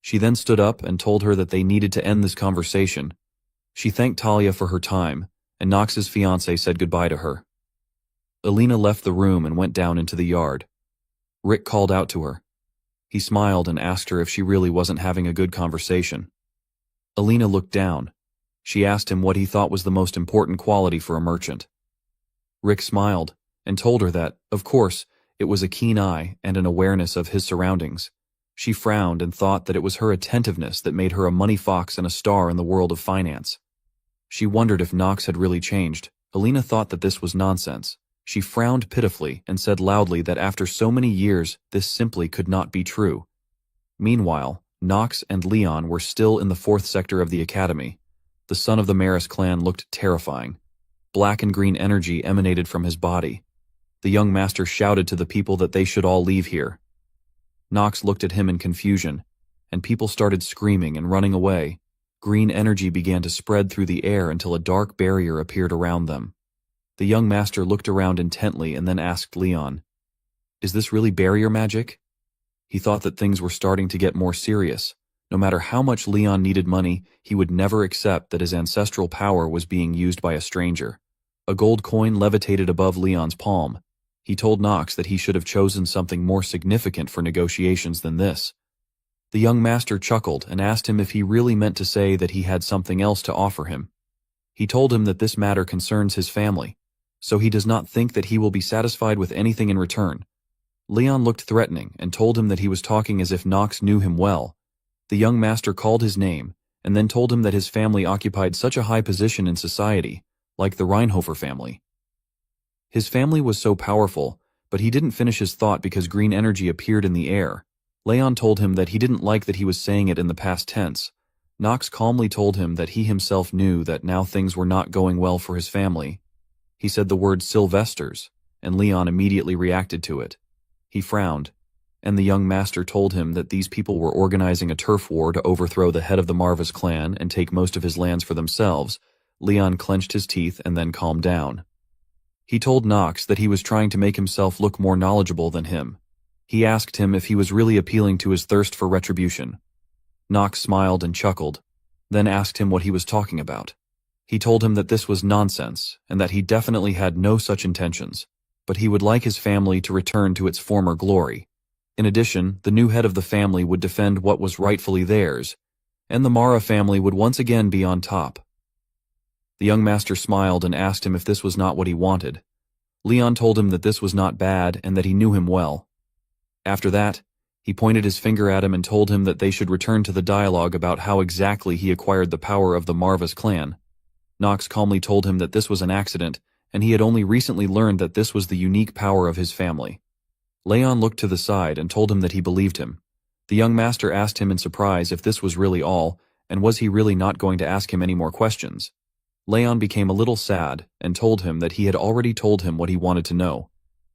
She then stood up and told her that they needed to end this conversation. She thanked Talia for her time, and Nox's fiancé said goodbye to her. Alina left the room and went down into the yard. Rick called out to her. He smiled and asked her if she really wasn't having a good conversation. Alina looked down. She asked him what he thought was the most important quality for a merchant. Rick smiled and told her that, of course, it was a keen eye and an awareness of his surroundings. She frowned and thought that it was her attentiveness that made her a money fox and a star in the world of finance. She wondered if Nox had really changed. Alina thought that this was nonsense. She frowned pitifully and said loudly that after so many years, this simply could not be true. Meanwhile, Nox and Leon were still in the 4th sector of the academy. The son of the Maris clan looked terrifying. Black and green energy emanated from his body. The young master shouted to the people that they should all leave here. Nox looked at him in confusion. and people started screaming and running away. Green energy began to spread through the air until a dark barrier appeared around them. The young master looked around intently and then asked Leon, "Is this really barrier magic?" He thought that things were starting to get more serious. No matter how much Leon needed money, he would never accept that his ancestral power was being used by a stranger. A gold coin levitated above Leon's palm. He told Knox that he should have chosen something more significant for negotiations than this. The young master chuckled and asked him if he really meant to say that he had something else to offer him. He told him that this matter concerns his family, so he does not think that he will be satisfied with anything in return. Leon looked threatening and told him that he was talking as if Knox knew him well. The young master called his name and then told him that his family occupied such a high position in society, like the Reinhofer family. His family was so powerful, but he didn't finish his thought because green energy appeared in the air. Leon told him that he didn't like that he was saying it in the past tense. Knox calmly told him that he himself knew that now things were not going well for his family. He said the word Sylvesters, and Leon immediately reacted to it. He frowned, and the young master told him that these people were organizing a turf war to overthrow the head of the Marvas clan and take most of his lands for themselves. Leon clenched his teeth and then calmed down. He told Knox that he was trying to make himself look more knowledgeable than him. He asked him if he was really appealing to his thirst for retribution. Knox smiled and chuckled, then asked him what he was talking about. He told him that this was nonsense and that he definitely had no such intentions, but he would like his family to return to its former glory. In addition, the new head of the family would defend what was rightfully theirs, and the Mara family would once again be on top. The young master smiled and asked him if this was not what he wanted. Leon told him that this was not bad and that he knew him well. After that, he pointed his finger at him and told him that they should return to the dialogue about how exactly he acquired the power of the Marvas clan. Knox calmly told him that this was an accident, and he had only recently learned that this was the unique power of his family. Leon looked to the side and told him that he believed him. The young master asked him in surprise if this was really all, and was he really not going to ask him any more questions. Leon became a little sad and told him that he had already told him what he wanted to know.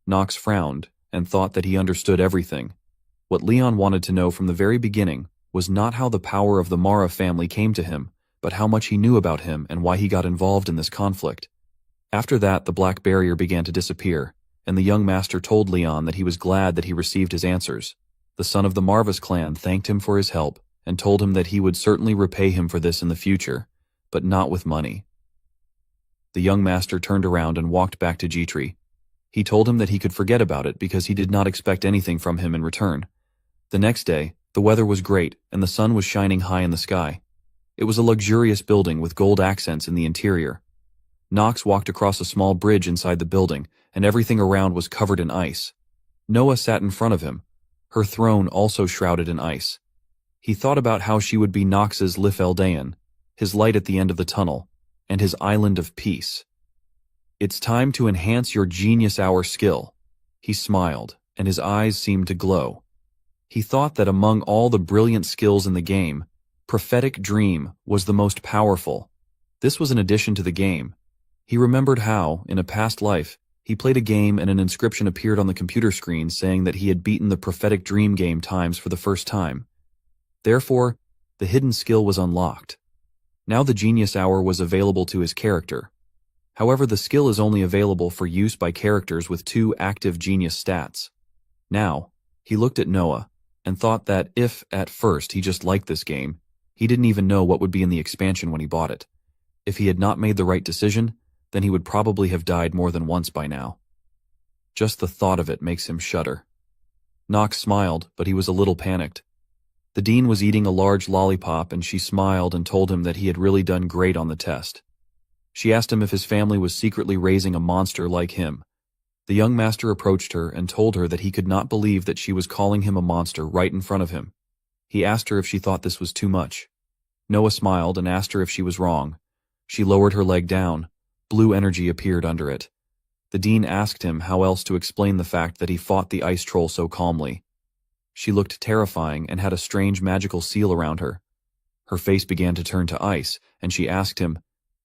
Knox frowned and thought that he understood everything. What Leon wanted to know from the very beginning was not how the power of the Mara family came to him, but how much he knew about him and why he got involved in this conflict. After that, the black barrier began to disappear, and the young master told Leon that he was glad that he received his answers. The son of the Marvas clan thanked him for his help and told him that he would certainly repay him for this in the future, but not with money. The young master turned around and walked back to G-Tree. He told him that he could forget about it because he did not expect anything from him in return. The next day, the weather was great and the sun was shining high in the sky. It was a luxurious building with gold accents in the interior. Knox walked across a small bridge inside the building, and everything around was covered in ice. Noah sat in front of him, her throne also shrouded in ice. He thought about how she would be Knox's Lifeldayan, his light at the end of the tunnel, and his island of peace. "It's time to enhance your genius hour skill." He smiled, and his eyes seemed to glow. He thought that among all the brilliant skills in the game, Prophetic Dream was the most powerful. This was an addition to the game. He remembered how, in a past life, he played a game and an inscription appeared on the computer screen saying that he had beaten the Prophetic Dream game times for the first time. Therefore, the hidden skill was unlocked. Now the Genius Hour was available to his character. However, the skill is only available for use by characters with 2 active genius stats. Now, he looked at Noah and thought that if, at first, he just liked this game, he didn't even know what would be in the expansion when he bought it. If he had not made the right decision, then he would probably have died more than once by now. Just the thought of it makes him shudder. Knox smiled, but he was a little panicked. The dean was eating a large lollipop and she smiled and told him that he had really done great on the test. She asked him if his family was secretly raising a monster like him. The young master approached her and told her that he could not believe that she was calling him a monster right in front of him. He asked her if she thought this was too much. Noah smiled and asked her if she was wrong. She lowered her leg down. Blue energy appeared under it. The dean asked him how else to explain the fact that he fought the ice troll so calmly. She looked terrifying and had a strange magical seal around her. Her face began to turn to ice, and she asked him,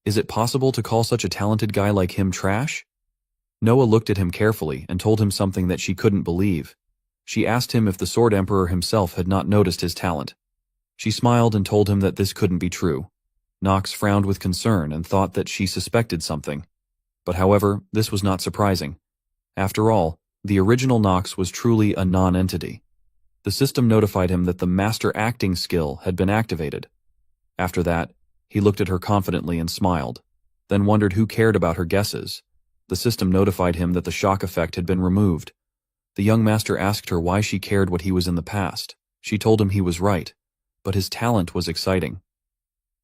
"Is it possible to call such a talented guy like him trash?" Noah looked at him carefully and told him something that she couldn't believe. She asked him if the Sword Emperor himself had not noticed his talent. She smiled and told him that this couldn't be true. Knox frowned with concern and thought that she suspected something. But however, this was not surprising. After all, the original Knox was truly a non-entity. The system notified him that the master acting skill had been activated. After that, he looked at her confidently and smiled, then wondered who cared about her guesses. The system notified him that the shock effect had been removed. The young master asked her why she cared what he was in the past. She told him he was right, but his talent was exciting.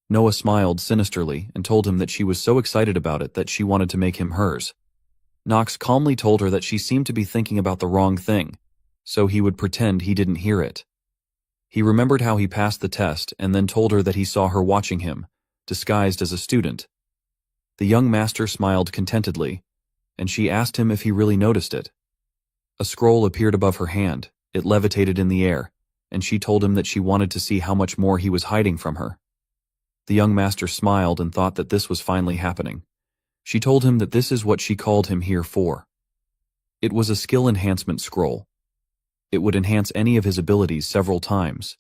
Noah smiled sinisterly and told him that she was so excited about it that she wanted to make him hers. Knox calmly told her that she seemed to be thinking about the wrong thing, so he would pretend he didn't hear it. He remembered how he passed the test and then told her that he saw her watching him, disguised as a student. The young master smiled contentedly, and she asked him if he really noticed it. A scroll appeared above her hand, it levitated in the air, and she told him that she wanted to see how much more he was hiding from her. The young master smiled and thought that this was finally happening. She told him that this is what she called him here for. It was a skill enhancement scroll. It would enhance any of his abilities several times.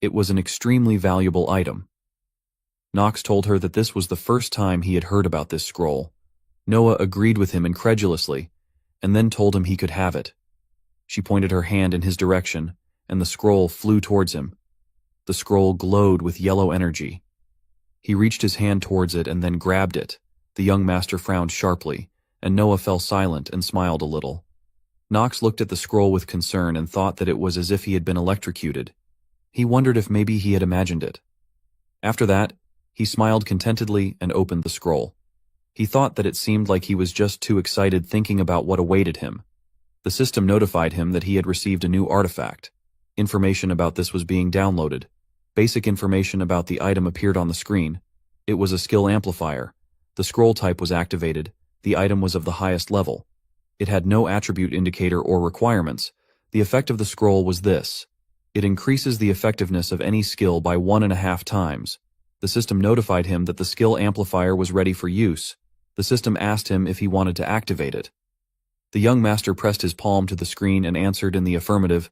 It was an extremely valuable item. Knox told her that this was the first time he had heard about this scroll. Noah agreed with him incredulously, and then told him he could have it. She pointed her hand in his direction, and the scroll flew towards him. The scroll glowed with yellow energy. He reached his hand towards it and then grabbed it. The young master frowned sharply, and Noah fell silent and smiled a little. Knox looked at the scroll with concern and thought that it was as if he had been electrocuted. He wondered if maybe he had imagined it. After that, he smiled contentedly and opened the scroll. He thought that it seemed like he was just too excited thinking about what awaited him. The system notified him that he had received a new artifact. Information about this was being downloaded. Basic information about the item appeared on the screen. It was a skill amplifier. The scroll type was activated. The item was of the highest level. It had no attribute indicator or requirements. The effect of the scroll was this. It increases the effectiveness of any skill by 1.5 times. The system notified him that the skill amplifier was ready for use. The system asked him if he wanted to activate it. The young master pressed his palm to the screen and answered in the affirmative.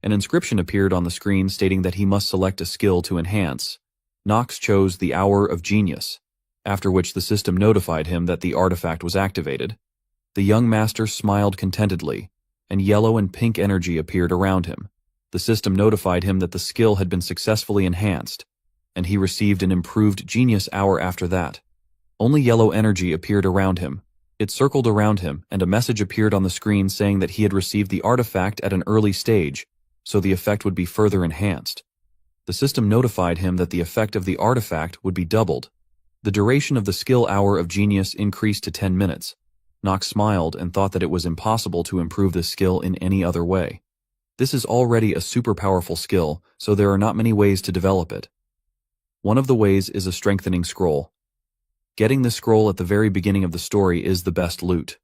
An inscription appeared on the screen stating that he must select a skill to enhance. Knox chose the Hour of Genius, after which the system notified him that the artifact was activated. The young master smiled contentedly, and yellow and pink energy appeared around him. The system notified him that the skill had been successfully enhanced, and he received an improved genius hour after that. Only yellow energy appeared around him. It circled around him, and a message appeared on the screen saying that he had received the artifact at an early stage, so the effect would be further enhanced. The system notified him that the effect of the artifact would be doubled. The duration of the skill Hour of Genius increased to 10 minutes. Knox smiled and thought that it was impossible to improve this skill in any other way. This is already a super powerful skill, so there are not many ways to develop it. One of the ways is a strengthening scroll. Getting this scroll at the very beginning of the story is the best loot.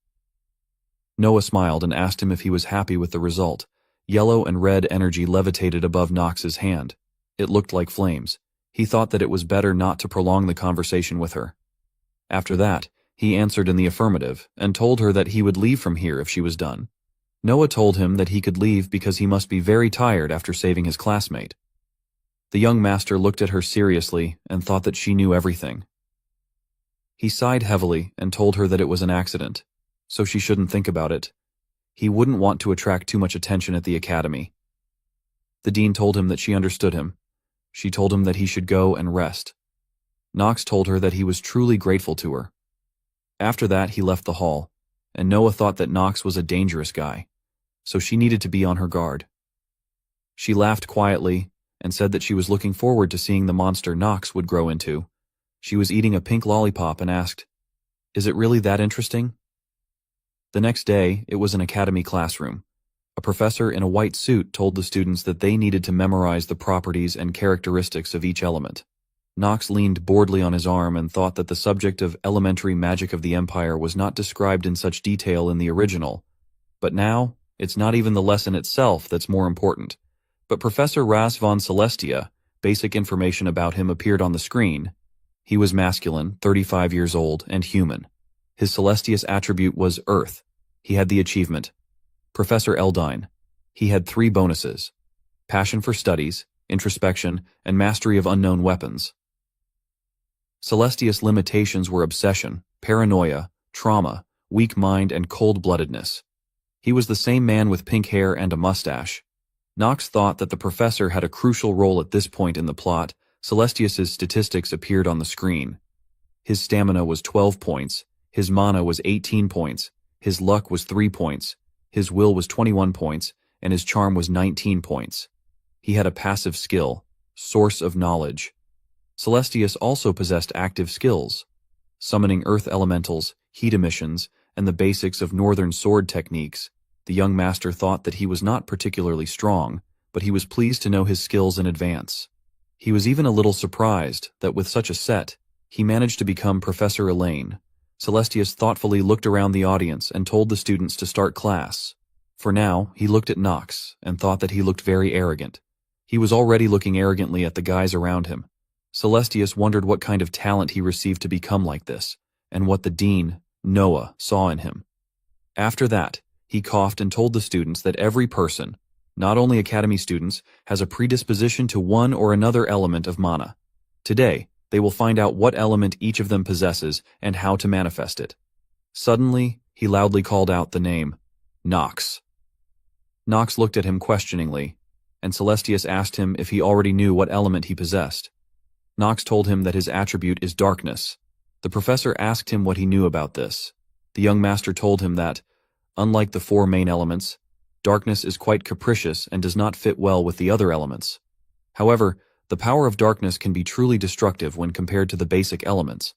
Noah smiled and asked him if he was happy with the result. Yellow and red energy levitated above Knox's hand. It looked like flames. He thought that it was better not to prolong the conversation with her. After that, he answered in the affirmative and told her that he would leave from here if she was done. Noah told him that he could leave because he must be very tired after saving his classmate. The young master looked at her seriously and thought that she knew everything. He sighed heavily and told her that it was an accident, so she shouldn't think about it. He wouldn't want to attract too much attention at the academy. The dean told him that she understood him. She told him that he should go and rest. Knox told her that he was truly grateful to her. After that, he left the hall, and Noah thought that Knox was a dangerous guy, so she needed to be on her guard. She laughed quietly and said that she was looking forward to seeing the monster Knox would grow into. She was eating a pink lollipop and asked, "Is it really that interesting?" The next day, it was an academy classroom. A professor in a white suit told the students that they needed to memorize the properties and characteristics of each element. Knox leaned boredly on his arm and thought that the subject of elementary magic of the Empire was not described in such detail in the original. But now, it's not even the lesson itself that's more important. But Professor Ras von Celestia, basic information about him appeared on the screen. He was masculine, 35 years old, and human. His Celestius attribute was Earth. He had the achievement. Professor Eldine. He had 3 bonuses. Passion for studies, introspection, and mastery of unknown weapons. Celestius' limitations were obsession, paranoia, trauma, weak mind, and cold-bloodedness. He was the same man with pink hair and a mustache. Knox thought that the professor had a crucial role at this point in the plot. Celestius's statistics appeared on the screen. His stamina was 12 points, his mana was 18 points, his luck was 3 points, his will was 21 points, and his charm was 19 points. He had a passive skill, source of knowledge. Celestius also possessed active skills, summoning earth elementals, heat emissions, and the basics of northern sword techniques. The young master thought that he was not particularly strong, but he was pleased to know his skills in advance. He was even a little surprised that with such a set, he managed to become Professor Elaine. Celestius thoughtfully looked around the audience and told the students to start class. For now, he looked at Knox and thought that he looked very arrogant. He was already looking arrogantly at the guys around him. Celestius wondered what kind of talent he received to become like this, and what the dean, Noah, saw in him. After that, he coughed and told the students that every person, not only academy students, has a predisposition to one or another element of mana. Today, they will find out what element each of them possesses and how to manifest it. Suddenly, he loudly called out the name, Knox. Knox looked at him questioningly, and Celestius asked him if he already knew what element he possessed. Knox told him that his attribute is darkness. The professor asked him what he knew about this. The young master told him that, unlike the 4 main elements, darkness is quite capricious and does not fit well with the other elements. However, the power of darkness can be truly destructive when compared to the basic elements.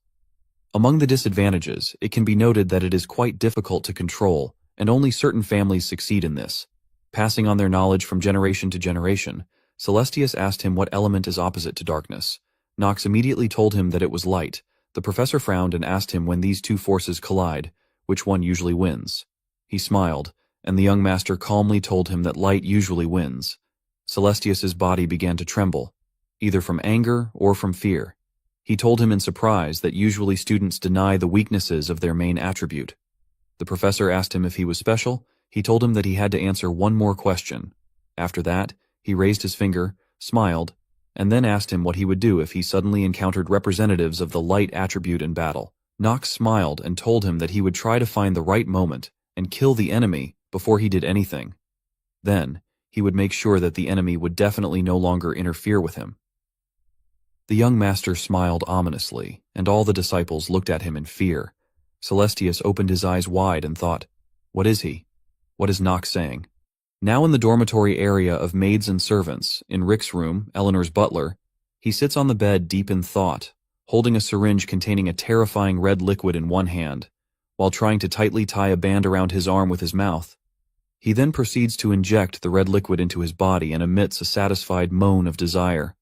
Among the disadvantages, it can be noted that it is quite difficult to control, and only certain families succeed in this. Passing on their knowledge from generation to generation, Celestius asked him what element is opposite to darkness. Knox immediately told him that it was light. The professor frowned and asked him when these two forces collide, which one usually wins. He smiled, and the young master calmly told him that light usually wins. Celestius's body began to tremble, either from anger or from fear. He told him in surprise that usually students deny the weaknesses of their main attribute. The professor asked him if he was special. He told him that he had to answer one more question. After that, he raised his finger, smiled, and then asked him what he would do if he suddenly encountered representatives of the light attribute in battle. Knox smiled and told him that he would try to find the right moment and kill the enemy before he did anything. Then, he would make sure that the enemy would definitely no longer interfere with him. The young master smiled ominously, and all the disciples looked at him in fear. Celestius opened his eyes wide and thought, "What is he? What is Knox saying?" Now in the dormitory area of maids and servants, in Rick's room, Eleanor's butler, he sits on the bed deep in thought, holding a syringe containing a terrifying red liquid in one hand, while trying to tightly tie a band around his arm with his mouth. He then proceeds to inject the red liquid into his body and emits a satisfied moan of desire.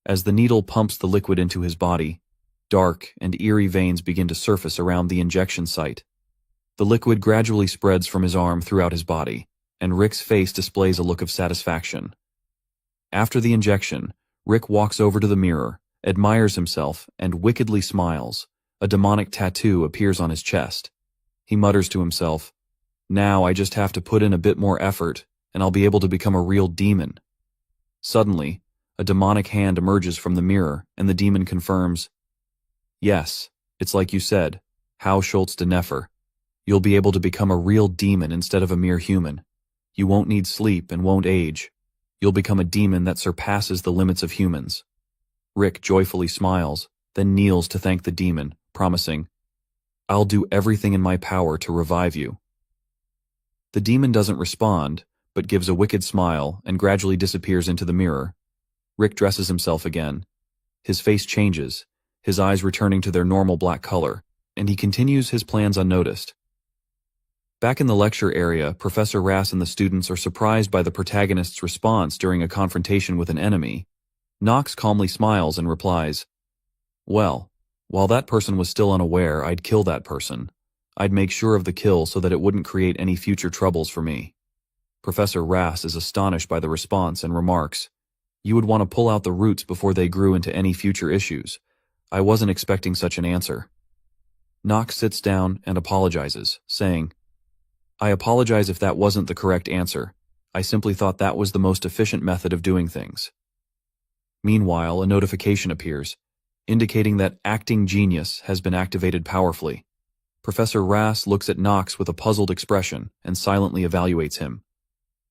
As the needle pumps the liquid into his body, dark and eerie veins begin to surface around the injection site. The liquid gradually spreads from his arm throughout his body, and Rick's face displays a look of satisfaction. After the injection, Rick walks over to the mirror, admires himself, and wickedly smiles. A demonic tattoo appears on his chest. He mutters to himself, "Now I just have to put in a bit more effort, and I'll be able to become a real demon." Suddenly, a demonic hand emerges from the mirror, and the demon confirms, "Yes, it's like you said, Hau Schultz de Nefer. You'll be able to become a real demon instead of a mere human. You won't need sleep and won't age. You'll become a demon that surpasses the limits of humans." Rick joyfully smiles, then kneels to thank the demon, promising, "I'll do everything in my power to revive you." The demon doesn't respond, but gives a wicked smile and gradually disappears into the mirror. Rick dresses himself again. His face changes, his eyes returning to their normal black color, and he continues his plans unnoticed. Back in the lecture area, Professor Rass and the students are surprised by the protagonist's response during a confrontation with an enemy. Knox calmly smiles and replies, "Well, while that person was still unaware, I'd kill that person. I'd make sure of the kill so that it wouldn't create any future troubles for me." Professor Rass is astonished by the response and remarks, "You would want to pull out the roots before they grew into any future issues. I wasn't expecting such an answer." Knox sits down and apologizes, saying, "I apologize if that wasn't the correct answer. I simply thought that was the most efficient method of doing things." Meanwhile, a notification appears, indicating that acting genius has been activated powerfully. Professor Rass looks at Knox with a puzzled expression and silently evaluates him.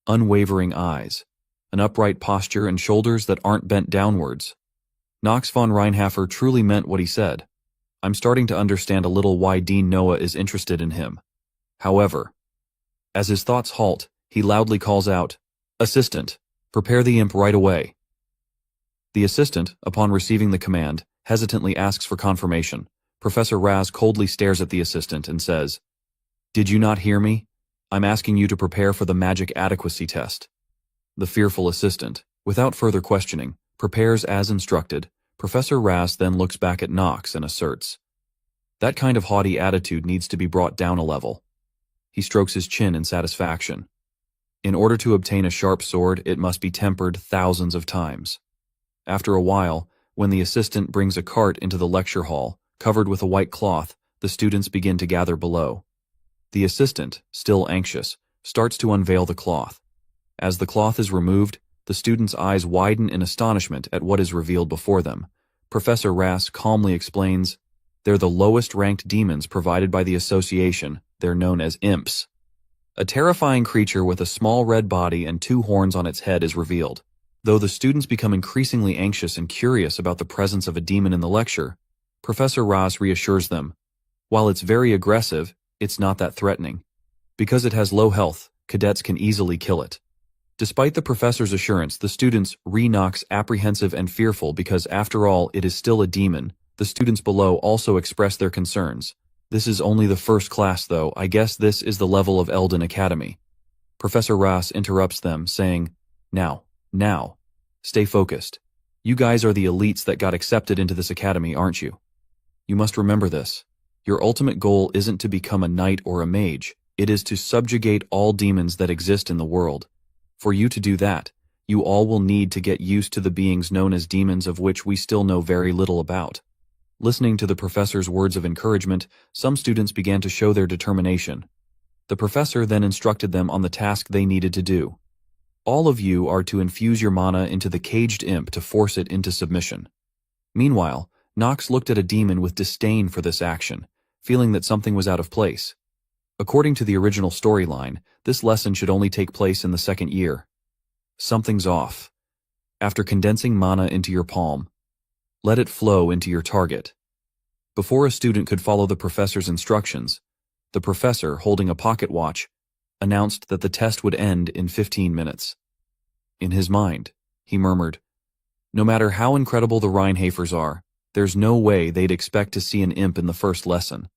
Unwavering eyes, an upright posture and shoulders that aren't bent downwards. Knox von Reinhafer truly meant what he said. I'm starting to understand a little why Dean Noah is interested in him. However, as his thoughts halt, he loudly calls out, "Assistant, prepare the imp right away." The assistant, upon receiving the command, hesitantly asks for confirmation. Professor Raz coldly stares at the assistant and says, "Did you not hear me? I'm asking you to prepare for the magic adequacy test." The fearful assistant, without further questioning, prepares as instructed. Professor Raz then looks back at Knox and asserts, "That kind of haughty attitude needs to be brought down a level." He strokes his chin in satisfaction. In order to obtain a sharp sword, it must be tempered thousands of times. After a while, when the assistant brings a cart into the lecture hall, covered with a white cloth, the students begin to gather below. The assistant, still anxious, starts to unveil the cloth. As the cloth is removed, the students' eyes widen in astonishment at what is revealed before them. Professor Rass calmly explains, "They're the lowest-ranked demons provided by the association. They're known as imps." A terrifying creature with a small red body and 2 horns on its head is revealed. Though the students become increasingly anxious and curious about the presence of a demon in the lecture, Professor Rass reassures them, while it's very aggressive, it's not that threatening. Because it has low health, cadets can easily kill it. Despite the professor's assurance, the students re-Knox apprehensive and fearful because after all it is still a demon. The students below also express their concerns. "This is only the first class though, I guess this is the level of Eldon Academy." Professor Rass interrupts them, saying, Now, stay focused. You guys are the elites that got accepted into this academy, aren't you? You must remember this. Your ultimate goal isn't to become a knight or a mage, it is to subjugate all demons that exist in the world. For you to do that, you all will need to get used to the beings known as demons, of which we still know very little about. Listening to the professor's words of encouragement, some students began to show their determination. The professor then instructed them on the task they needed to do. All of you are to infuse your mana into the caged imp to force it into submission. Meanwhile, Knox looked at a demon with disdain for this action, feeling that something was out of place. According to the original storyline, this lesson should only take place in the 2nd year. Something's off. After condensing mana into your palm, let it flow into your target. Before a student could follow the professor's instructions, the professor, holding a pocket watch, announced that the test would end in 15 minutes. In his mind, he murmured, "No matter how incredible the Reinhafers are, there's no way they'd expect to see an imp in the first lesson.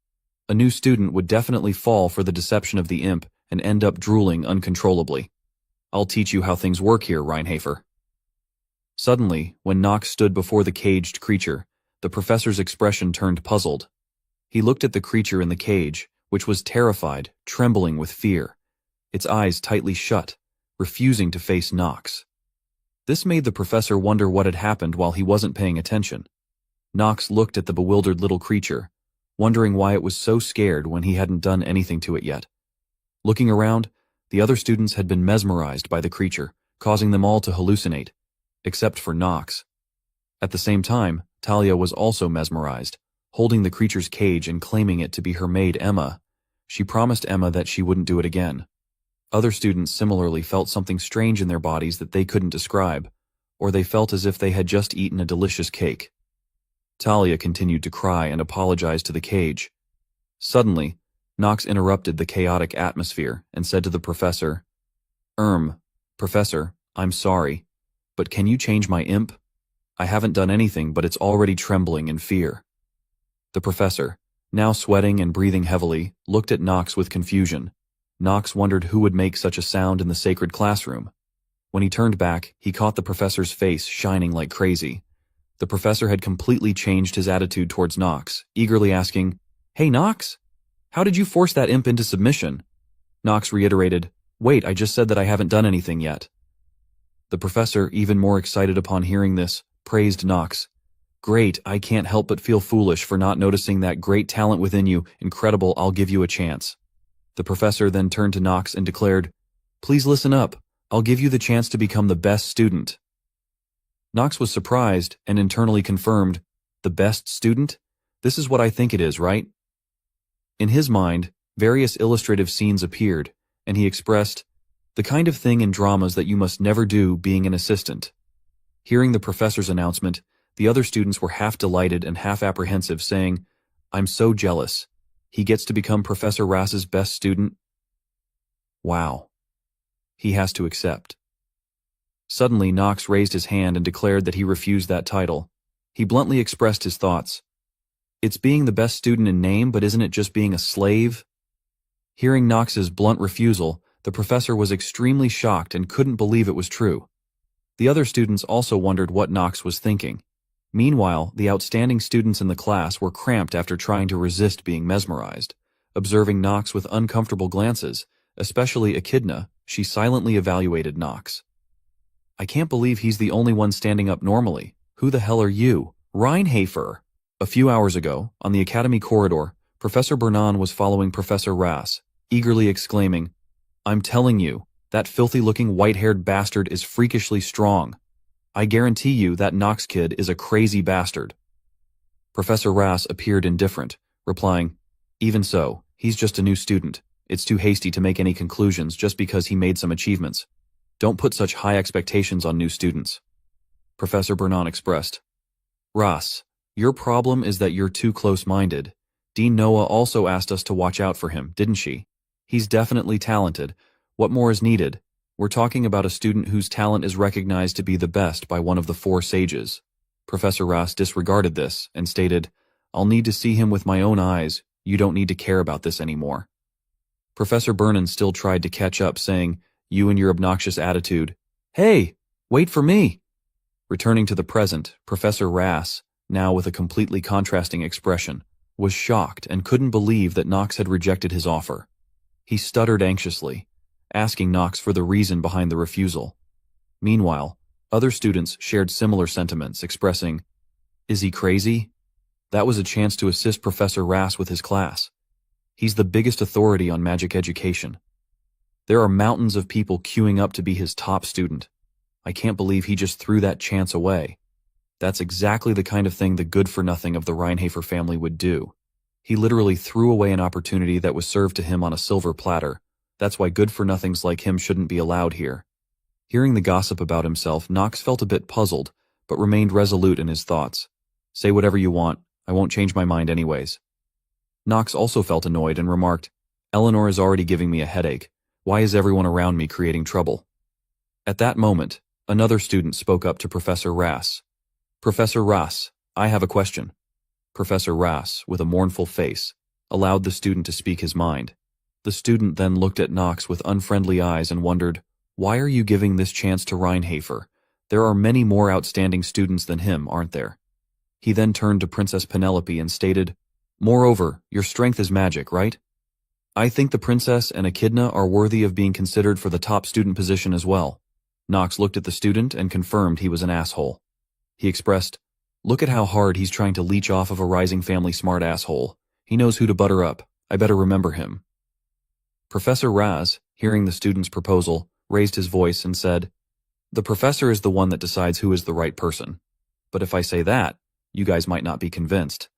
A new student would definitely fall for the deception of the imp and end up drooling uncontrollably. I'll teach you how things work here, Reinhafer." Suddenly, when Knox stood before the caged creature, the professor's expression turned puzzled. He looked at the creature in the cage, which was terrified, trembling with fear, its eyes tightly shut, refusing to face Knox. This made the professor wonder what had happened while he wasn't paying attention. Knox looked at the bewildered little creature, wondering why it was so scared when he hadn't done anything to it yet. Looking around, the other students had been mesmerized by the creature, causing them all to hallucinate, except for Knox. At the same time, Talia was also mesmerized, holding the creature's cage and claiming it to be her maid Emma. She promised Emma that she wouldn't do it again. Other students similarly felt something strange in their bodies that they couldn't describe, or they felt as if they had just eaten a delicious cake. Talia continued to cry and apologize to the cage. Suddenly, Knox interrupted the chaotic atmosphere and said to the professor, Professor, I'm sorry, but can you change my imp? I haven't done anything, but it's already trembling in fear." The professor, now sweating and breathing heavily, looked at Knox with confusion. Knox wondered who would make such a sound in the sacred classroom. When he turned back, he caught the professor's face shining like crazy. The professor had completely changed his attitude towards Knox, eagerly asking, "Hey, Knox, how did you force that imp into submission?" Knox reiterated, "Wait, I just said that I haven't done anything yet." The professor, even more excited upon hearing this, praised Knox. "Great, I can't help but feel foolish for not noticing that great talent within you. Incredible, I'll give you a chance." The professor then turned to Knox and declared, "Please listen up. I'll give you the chance to become the best student." Knox was surprised and internally confirmed, "The best student? This is what I think it is, right?" In his mind, various illustrative scenes appeared, and he expressed, "The kind of thing in dramas that you must never do being an assistant." Hearing the professor's announcement, the other students were half delighted and half apprehensive, saying, "I'm so jealous. He gets to become Professor Rass's best student? Wow. He has to accept." Suddenly, Knox raised his hand and declared that he refused that title. He bluntly expressed his thoughts. "It's being the best student in name, but isn't it just being a slave?" Hearing Knox's blunt refusal, the professor was extremely shocked and couldn't believe it was true. The other students also wondered what Knox was thinking. Meanwhile, the outstanding students in the class were cramped after trying to resist being mesmerized. Observing Knox with uncomfortable glances, especially Echidna, she silently evaluated Knox. "I can't believe he's the only one standing up normally. Who the hell are you? Reinhafer." A few hours ago, on the academy corridor, Professor Bernan was following Professor Rass, eagerly exclaiming, "I'm telling you, that filthy-looking white-haired bastard is freakishly strong. I guarantee you that Knox kid is a crazy bastard." Professor Rass appeared indifferent, replying, "Even so, he's just a new student. It's too hasty to make any conclusions just because he made some achievements. Don't put such high expectations on new students." Professor Bernan expressed, "Rass, your problem is that you're too close-minded. Dean Noah also asked us to watch out for him, didn't she? He's definitely talented. What more is needed? We're talking about a student whose talent is recognized to be the best by one of the 4 sages." Professor Rass disregarded this and stated, "I'll need to see him with my own eyes. You don't need to care about this anymore." Professor Bernan still tried to catch up, saying, "You and your obnoxious attitude. Hey, wait for me." Returning to the present, Professor Rass, now with a completely contrasting expression, was shocked and couldn't believe that Knox had rejected his offer. He stuttered anxiously, asking Knox for the reason behind the refusal. Meanwhile, other students shared similar sentiments, expressing, "Is he crazy? That was a chance to assist Professor Rass with his class. He's the biggest authority on magic education. There are mountains of people queuing up to be his top student. I can't believe he just threw that chance away. That's exactly the kind of thing the good-for-nothing of the Reinhafer family would do. He literally threw away an opportunity that was served to him on a silver platter. That's why good-for-nothings like him shouldn't be allowed here." Hearing the gossip about himself, Knox felt a bit puzzled, but remained resolute in his thoughts. "Say whatever you want. I won't change my mind anyways." Knox also felt annoyed and remarked, "Eleanor is already giving me a headache. Why is everyone around me creating trouble?" At that moment, another student spoke up to Professor Rass. "Professor Rass, I have a question." Professor Rass, with a mournful face, allowed the student to speak his mind. The student then looked at Knox with unfriendly eyes and wondered, "Why are you giving this chance to Reinhafer? There are many more outstanding students than him, aren't there?" He then turned to Princess Penelope and stated, "Moreover, your strength is magic, right? I think the princess and Echidna are worthy of being considered for the top student position as well." Knox looked at the student and confirmed he was an asshole. He expressed, "Look at how hard he's trying to leech off of a rising family smart asshole. He knows who to butter up. I better remember him." Professor Raz, hearing the student's proposal, raised his voice and said, "The professor is the one that decides who is the right person. But if I say that, you guys might not be convinced.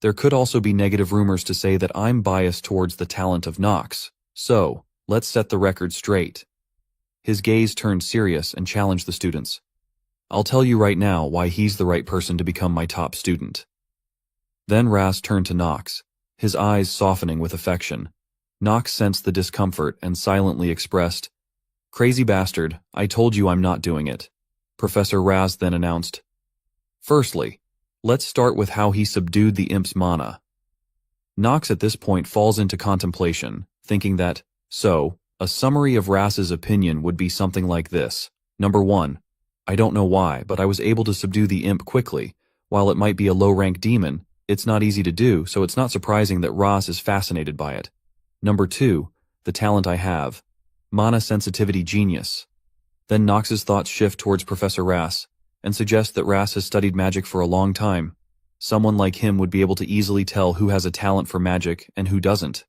There could also be negative rumors to say that I'm biased towards the talent of Knox. So, let's set the record straight." His gaze turned serious and challenged the students. "I'll tell you right now why he's the right person to become my top student." Then Raz turned to Knox, his eyes softening with affection. Knox sensed the discomfort and silently expressed, "Crazy bastard, I told you I'm not doing it." Professor Raz then announced, "Firstly, let's start with how he subdued the imp's mana." Knox at this point falls into contemplation, thinking that, a summary of Raz's opinion would be something like this. Number 1. I don't know why, but I was able to subdue the imp quickly. While it might be a low-rank demon, it's not easy to do, so it's not surprising that Raz is fascinated by it. Number 2. The talent I have. Mana sensitivity genius. Then Knox's thoughts shift towards Professor Raz, and suggest that Raz has studied magic for a long time. Someone like him would be able to easily tell who has a talent for magic and who doesn't.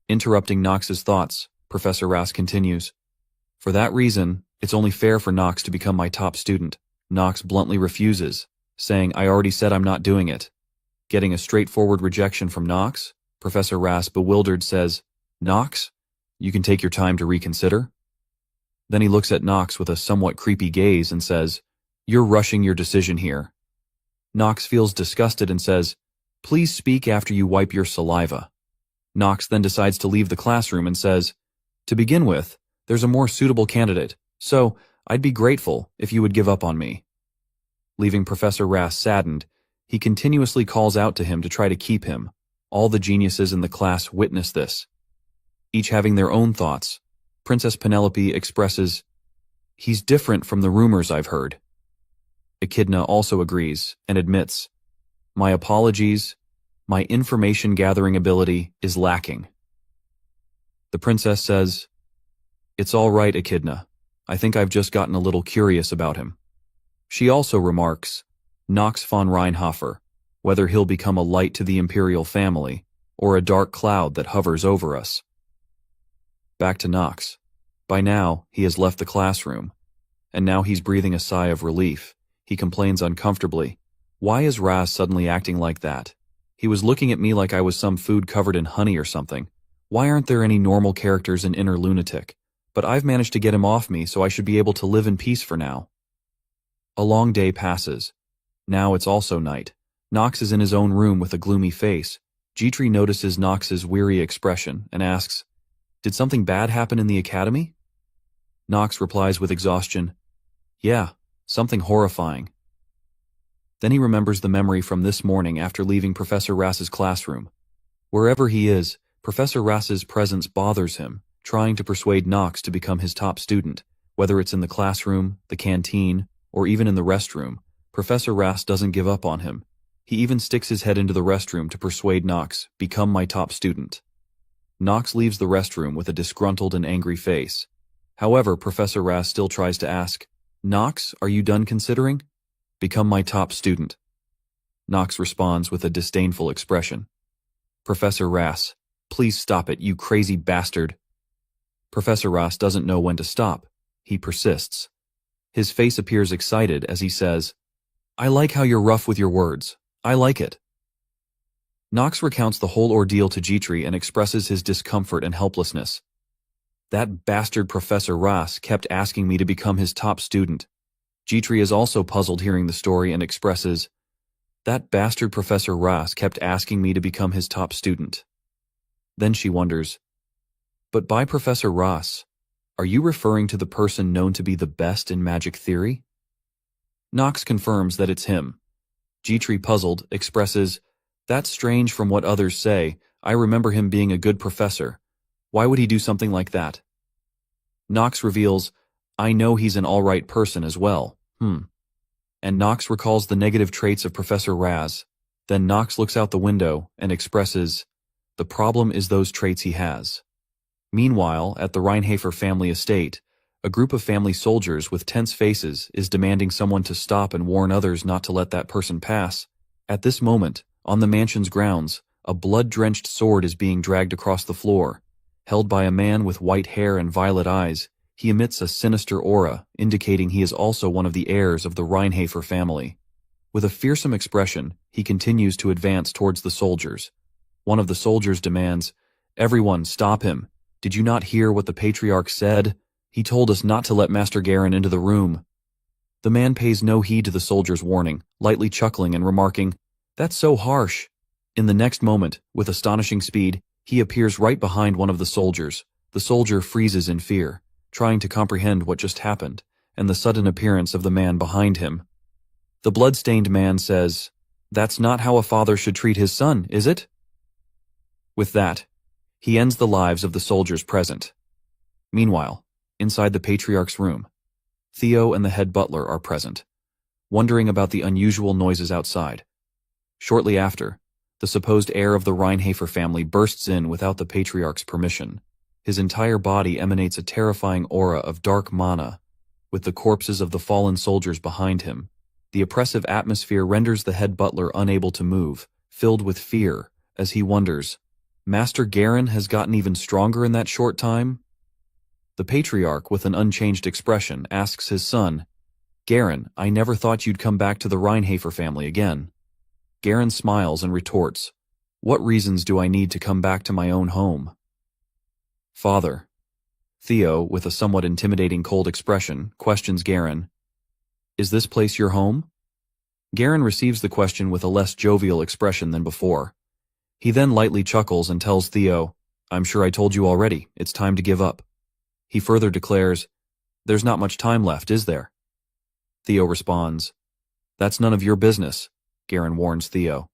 Interrupting Knox's thoughts, Professor Raz continues, "For that reason, it's only fair for Knox to become my top student. Knox bluntly refuses, saying, "I already said I'm not doing it." Getting a straightforward rejection from Knox, Professor Rass, bewildered, says, "Knox, you can take your time to reconsider." Then he looks at Knox with a somewhat creepy gaze and says, "You're rushing your decision here." Knox feels disgusted and says, "Please speak after you wipe your saliva." Knox then decides to leave the classroom and says, "To begin with, there's a more suitable candidate, so I'd be grateful if you would give up on me." Leaving Professor Rass saddened, he continuously calls out to him to try to keep him. All the geniuses in the class witness this, each having their own thoughts. Princess Penelope expresses, "He's different from the rumors I've heard." Echidna also agrees and admits, "My apologies, my information gathering ability is lacking." The princess says, "It's all right, Echidna. I think I've just gotten a little curious about him." She also remarks, "Knox von Reinhofer, whether he'll become a light to the imperial family or a dark cloud that hovers over us." Back to Knox. By now, he has left the classroom, and now he's breathing a sigh of relief. He complains uncomfortably, "Why is Raz suddenly acting like that? He was looking at me like I was some food covered in honey or something. Why aren't there any normal characters in Inner Lunatic? But I've managed to get him off me, so I should be able to live in peace for now." A long day passes. Now it's also night. Knox is in his own room with a gloomy face. Jitri notices Knox's weary expression and asks, "Did something bad happen in the academy?" Knox replies with exhaustion, "Yeah, something horrifying." Then he remembers the memory from this morning after leaving Professor Rass's classroom. Wherever he is, Professor Rass's presence bothers him, trying to persuade Knox to become his top student. Whether it's in the classroom, the canteen, or even in the restroom, Professor Rass doesn't give up on him. He even sticks his head into the restroom to persuade Knox, "Become my top student." Knox leaves the restroom with a disgruntled and angry face. However, Professor Rass still tries to ask, "Knox, are you done considering? Become my top student." Knox responds with a disdainful expression. "Professor Rass, please stop it, you crazy bastard." Professor Rass doesn't know when to stop. He persists. His face appears excited as he says, "I like how you're rough with your words. I like it." Knox recounts the whole ordeal to Jitri and expresses his discomfort and helplessness. "That bastard Professor Rass kept asking me to become his top student." Jitri is also puzzled hearing the story and expresses, "That bastard Professor Rass kept asking me to become his top student." Then she wonders, "But by Professor Rass, are you referring to the person known to be the best in magic theory?" Knox confirms that it's him. Jitri, puzzled, expresses, "That's strange from what others say. I remember him being a good professor. Why would he do something like that?" Knox reveals, "I know he's an all-right person as well. And Knox recalls the negative traits of Professor Raz. Then Knox looks out the window and expresses, "The problem is those traits he has." Meanwhile, at the Reinhofer family estate, a group of family soldiers with tense faces is demanding someone to stop and warn others not to let that person pass. At this moment, on the mansion's grounds, a blood-drenched sword is being dragged across the floor. Held by a man with white hair and violet eyes, he emits a sinister aura, indicating he is also one of the heirs of the Reinhofer family. With a fearsome expression, he continues to advance towards the soldiers. One of the soldiers demands, "Everyone, stop him. Did you not hear what the patriarch said? He told us not to let Master Garen into the room." The man pays no heed to the soldier's warning, lightly chuckling and remarking, "That's so harsh." In the next moment, with astonishing speed, he appears right behind one of the soldiers. The soldier freezes in fear, trying to comprehend what just happened, and the sudden appearance of the man behind him. The blood-stained man says, "That's not how a father should treat his son, is it?" With that, he ends the lives of the soldiers present. Meanwhile, inside the patriarch's room, Theo and the head butler are present, wondering about the unusual noises outside. Shortly after, the supposed heir of the Reinhofer family bursts in without the patriarch's permission. His entire body emanates a terrifying aura of dark mana, with the corpses of the fallen soldiers behind him. The oppressive atmosphere renders the head butler unable to move, filled with fear, as he wonders, "Master Garen has gotten even stronger in that short time?" The patriarch, with an unchanged expression, asks his son, Garen, I never thought you'd come back to the Reinhafer family again. Garen smiles and retorts, what reasons do I need to come back to my own home? Father. Theo, with a somewhat intimidating cold expression, questions Garen, is this place your home? Garen receives the question with a less jovial expression than before. He then lightly chuckles and tells Theo, I'm sure I told you already, it's time to give up. He further declares, there's not much time left, is there? Theo responds, that's none of your business, Garen warns Theo.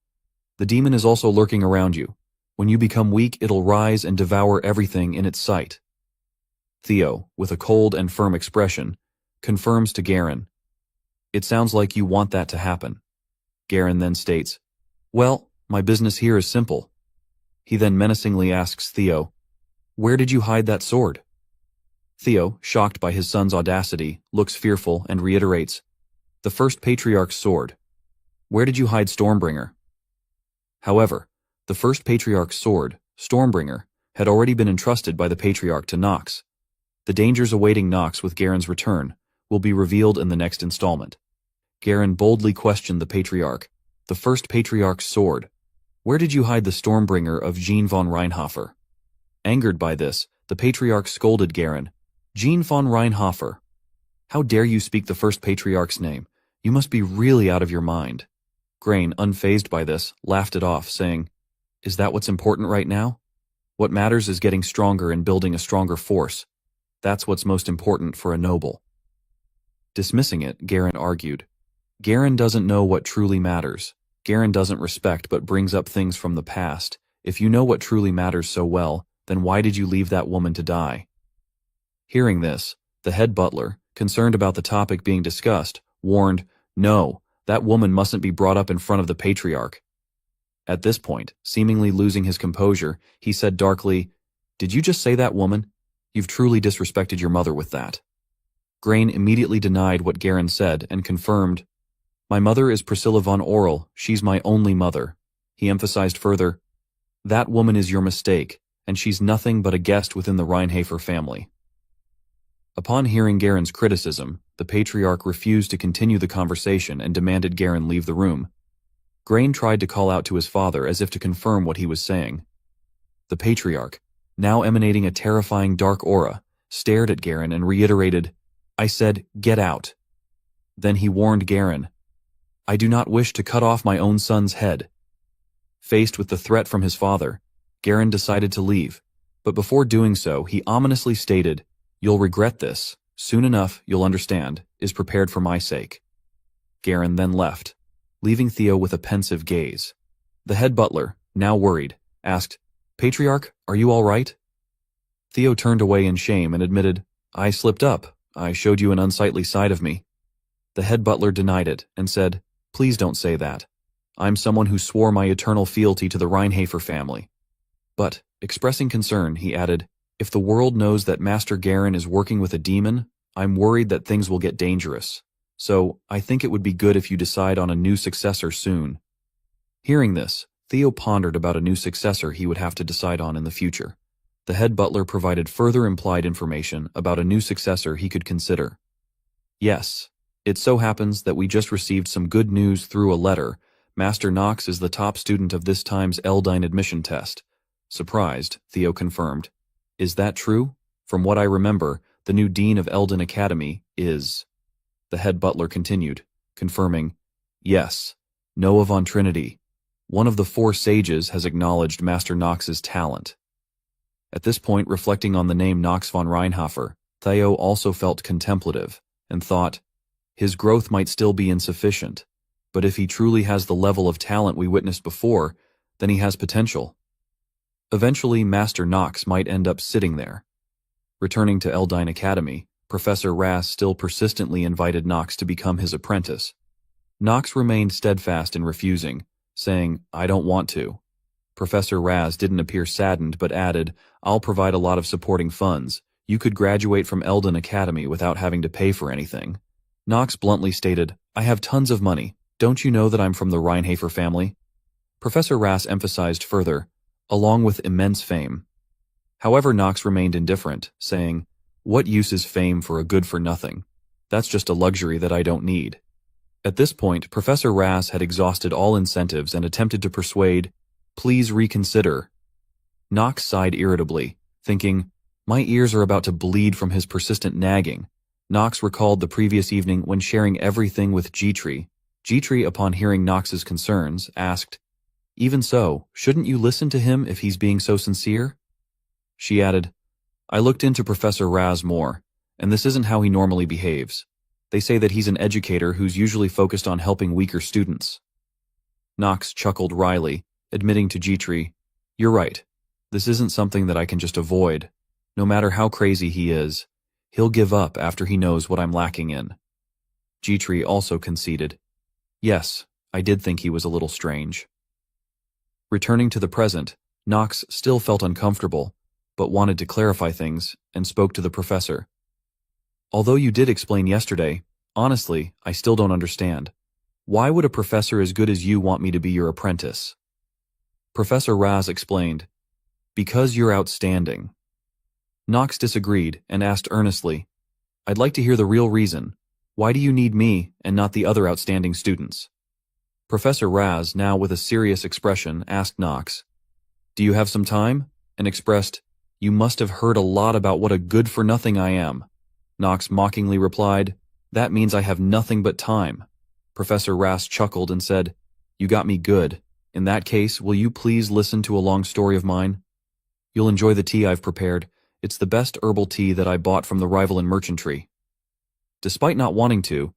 The demon is also lurking around you. When you become weak, it'll rise and devour everything in its sight. Theo, with a cold and firm expression, confirms to Garen, it sounds like you want that to happen. Garen then states, well, my business here is simple. He then menacingly asks Theo, where did you hide that sword? Theo, shocked by his son's audacity, looks fearful and reiterates, the first patriarch's sword. Where did you hide Stormbringer? However, the first patriarch's sword, Stormbringer, had already been entrusted by the patriarch to Nox. The dangers awaiting Nox with Garen's return will be revealed in the next installment. Garen boldly questioned the patriarch, the first patriarch's sword. Where did you hide the Stormbringer of Jean von Reinhofer? Angered by this, the patriarch scolded Garen, Jean von Reinhofer. How dare you speak the first patriarch's name? You must be really out of your mind. Garen, unfazed by this, laughed it off, saying, is that what's important right now? What matters is getting stronger and building a stronger force. That's what's most important for a noble. Dismissing it, Garen argued, Garen doesn't know what truly matters. Garen doesn't respect but brings up things from the past. If you know what truly matters so well, then why did you leave that woman to die? Hearing this, the head butler, concerned about the topic being discussed, warned, no, that woman mustn't be brought up in front of the patriarch. At this point, seemingly losing his composure, he said darkly, did you just say that woman? You've truly disrespected your mother with that. Garen immediately denied what Garen said and confirmed, my mother is Priscilla von Orel, she's my only mother. He emphasized further, that woman is your mistake, and she's nothing but a guest within the Reinhafer family. Upon hearing Garen's criticism, the patriarch refused to continue the conversation and demanded Garen leave the room. Garen tried to call out to his father as if to confirm what he was saying. The patriarch, now emanating a terrifying dark aura, stared at Garen and reiterated, I said, get out. Then he warned Garen, I do not wish to cut off my own son's head. Faced with the threat from his father, Garen decided to leave, but before doing so, he ominously stated, you'll regret this, soon enough, you'll understand, is prepared for my sake. Garen then left, leaving Theo with a pensive gaze. The head butler, now worried, asked, Patriarch, are you all right? Theo turned away in shame and admitted, I slipped up, I showed you an unsightly side of me. The head butler denied it and said, please don't say that. I'm someone who swore my eternal fealty to the Reinhafer family. But, expressing concern, he added, if the world knows that Master Garen is working with a demon, I'm worried that things will get dangerous. So, I think it would be good if you decide on a new successor soon. Hearing this, Theo pondered about a new successor he would have to decide on in the future. The head butler provided further implied information about a new successor he could consider. Yes, it so happens that we just received some good news through a letter. Master Nox is the top student of this time's Eldine admission test. Surprised, Theo confirmed. Is that true? From what I remember, the new dean of Eldin Academy is... The head butler continued, confirming, yes, Noah von Trinity. One of the 4 sages has acknowledged Master Nox's talent. At this point, reflecting on the name Nox von Reinhofer, Theo also felt contemplative and thought, his growth might still be insufficient, but if he truly has the level of talent we witnessed before, then he has potential. Eventually, Master Nox might end up sitting there. Returning to Eldine Academy, Professor Ras still persistently invited Nox to become his apprentice. Nox remained steadfast in refusing, saying, I don't want to. Professor Ras didn't appear saddened but added, I'll provide a lot of supporting funds. You could graduate from Eldin Academy without having to pay for anything. Nox bluntly stated, I have tons of money. Don't you know that I'm from the Reinhafer family? Professor Ras emphasized further, along with immense fame. However, Nox remained indifferent, saying, what use is fame for a good-for-nothing? That's just a luxury that I don't need. At this point, Professor Raz had exhausted all incentives and attempted to persuade, "Please reconsider." Knox sighed irritably, thinking, my ears are about to bleed from his persistent nagging. Knox recalled the previous evening when sharing everything with Gitri. Gitri, upon hearing Knox's concerns, asked, "Even so, shouldn't you listen to him if he's being so sincere?" She added, "I looked into Professor Raz more, and this isn't how he normally behaves. They say that he's an educator who's usually focused on helping weaker students." Knox chuckled wryly, admitting to Gitri, "You're right. This isn't something that I can just avoid. No matter how crazy he is, he'll give up after he knows what I'm lacking in." Gitri also conceded, "Yes, I did think he was a little strange." Returning to the present, Knox still felt uncomfortable, but wanted to clarify things, and spoke to the professor. "Although you did explain yesterday, honestly, I still don't understand. Why would a professor as good as you want me to be your apprentice?" Professor Raz explained, "Because you're outstanding." Knox disagreed and asked earnestly, "I'd like to hear the real reason. Why do you need me and not the other outstanding students?" Professor Raz, now with a serious expression, asked Knox, "Do you have some time?" and expressed, "You must have heard a lot about what a good-for-nothing I am." Knox mockingly replied, "That means I have nothing but time." Professor Raz chuckled and said, "You got me good. In that case, will you please listen to a long story of mine? You'll enjoy the tea I've prepared. It's the best herbal tea that I bought from the rival in merchantry." Despite not wanting to,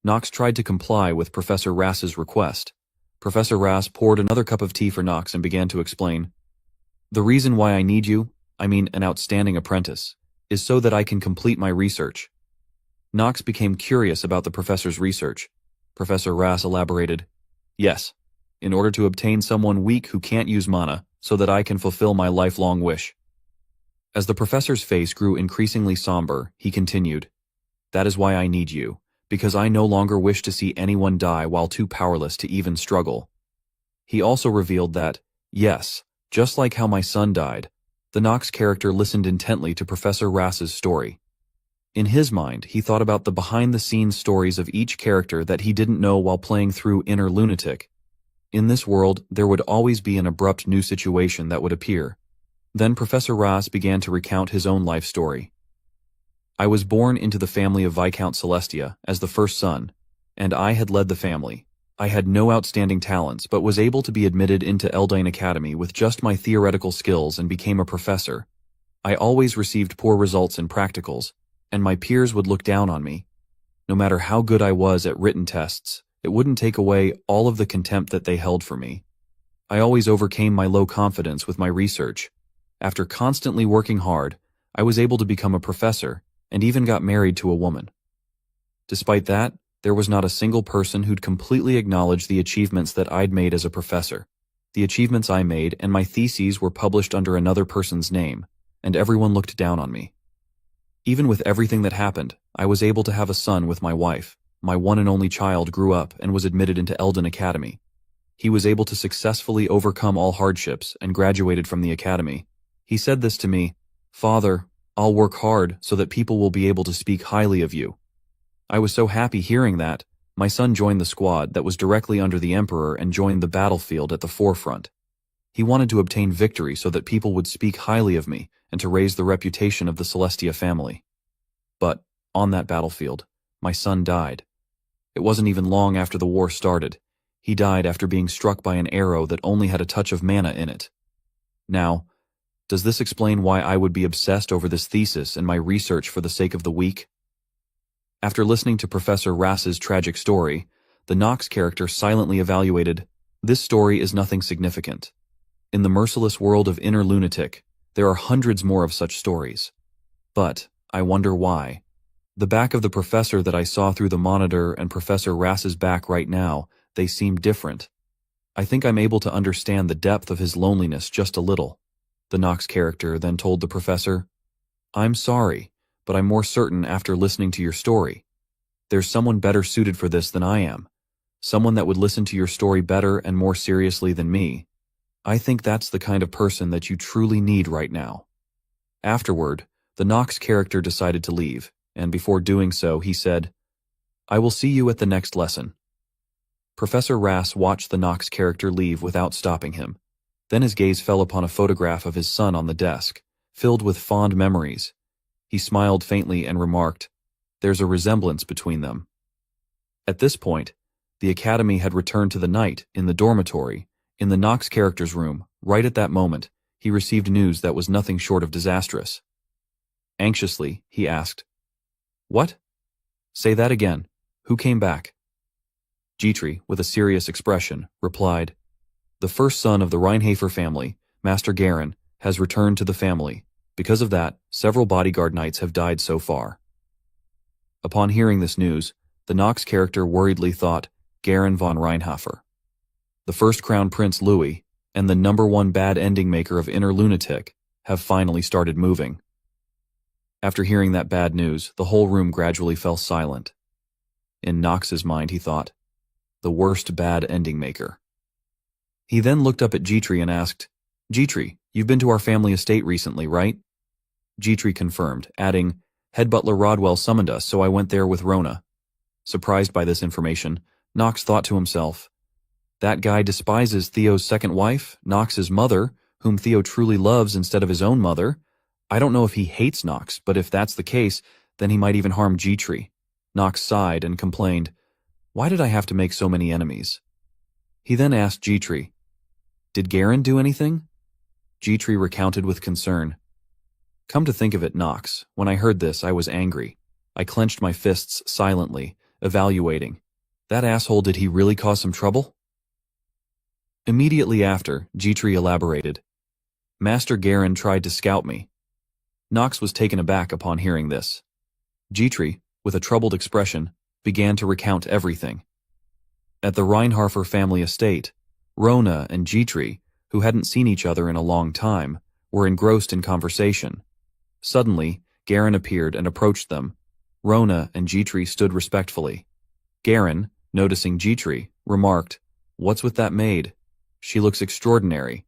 Knox tried to comply with Professor Raz's request. Professor Raz poured another cup of tea for Knox and began to explain, "The reason why I need you, I mean an outstanding apprentice, is so that I can complete my research." Knox became curious about the professor's research. Professor Raz elaborated, "Yes, in order to obtain someone weak who can't use mana, so that I can fulfill my lifelong wish." As the professor's face grew increasingly somber, he continued, "That is why I need you, because I no longer wish to see anyone die while too powerless to even struggle." He also revealed that, yes, just like how my son died, the Knox character listened intently to Professor Raz's story. In his mind, he thought about the behind-the-scenes stories of each character that he didn't know while playing through Inner Lunatic. In this world, there would always be an abrupt new situation that would appear. Then Professor Raz began to recount his own life story. "I was born into the family of Viscount Celestia as the first son, and I had led the family. I had no outstanding talents but was able to be admitted into Eldain Academy with just my theoretical skills and became a professor. I always received poor results in practicals, and my peers would look down on me. No matter how good I was at written tests, it wouldn't take away all of the contempt that they held for me. I always overcame my low confidence with my research. After constantly working hard, I was able to become a professor and even got married to a woman. Despite that, there was not a single person who'd completely acknowledge the achievements that I'd made as a professor. The achievements I made and my theses were published under another person's name, and everyone looked down on me. Even with everything that happened, I was able to have a son with my wife. My one and only child grew up and was admitted into Eldain Academy. He was able to successfully overcome all hardships and graduated from the academy. He said this to me, "Father, I'll work hard so that people will be able to speak highly of you." I was so happy hearing that, my son joined the squad that was directly under the Emperor and joined the battlefield at the forefront. He wanted to obtain victory so that people would speak highly of me and to raise the reputation of the Celestia family. But, on that battlefield, my son died. It wasn't even long after the war started. He died after being struck by an arrow that only had a touch of mana in it. Now, does this explain why I would be obsessed over this thesis and my research for the sake of the weak? After listening to Professor Raz's tragic story, the Knox character silently evaluated, "This story is nothing significant. In the merciless world of Inner Lunatic, there are hundreds more of such stories. But, I wonder why. The back of the professor that I saw through the monitor and Professor Raz's back right now, they seem different. I think I'm able to understand the depth of his loneliness just a little." The Knox character then told the professor, "I'm sorry, but I'm more certain after listening to your story. There's someone better suited for this than I am. Someone that would listen to your story better and more seriously than me. I think that's the kind of person that you truly need right now." Afterward, the Knox character decided to leave, and before doing so, he said, I will see you at the next lesson. Professor Rass watched the Nox character leave without stopping him. Then his gaze fell upon a photograph of his son on the desk, filled with fond memories. He smiled faintly and remarked, "There's a resemblance between them." At this point, the academy had returned to the night in the dormitory, in the Nox character's room. Right at that moment, he received news that was nothing short of disastrous. Anxiously, he asked, "What? Say that again. Who came back?" Dmitri, with a serious expression, replied, "The first son of the Reinhafer family, Master Garen, has returned to the family. Because of that, several bodyguard knights have died so far." Upon hearing this news, the Nox character worriedly thought, Garen von Reinhafer. The first crown prince Louis, and the #1 bad ending maker of Inner Lunatic, have finally started moving. After hearing that bad news, the whole room gradually fell silent. In Nox's mind, he thought, the worst bad ending maker. He then looked up at Dmitri and asked, "Dmitri, you've been to our family estate recently, right?" Dmitri confirmed, adding, "Head butler Rodwell summoned us, so I went there with Rona." Surprised by this information, Nox thought to himself, that guy despises Theo's second wife, Nox's mother, whom Theo truly loves instead of his own mother. I don't know if he hates Nox, but if that's the case, then he might even harm Dmitri. Nox sighed and complained, "Why did I have to make so many enemies?" He then asked Dmitri, "Did Garen do anything?" Dmitri recounted with concern, "Come to think of it, Nox, when I heard this, I was angry. I clenched my fists silently, evaluating. That asshole, did he really cause some trouble?" Immediately after, Dmitri elaborated, "Master Garen tried to scout me." Nox was taken aback upon hearing this. Dmitri, with a troubled expression, began to recount everything. At the Reinharfer family estate, Rona and Dmitri, who hadn't seen each other in a long time, were engrossed in conversation. Suddenly, Garen appeared and approached them. Rona and Dmitri stood respectfully. Garen, noticing Dmitri, remarked, "What's with that maid? She looks extraordinary."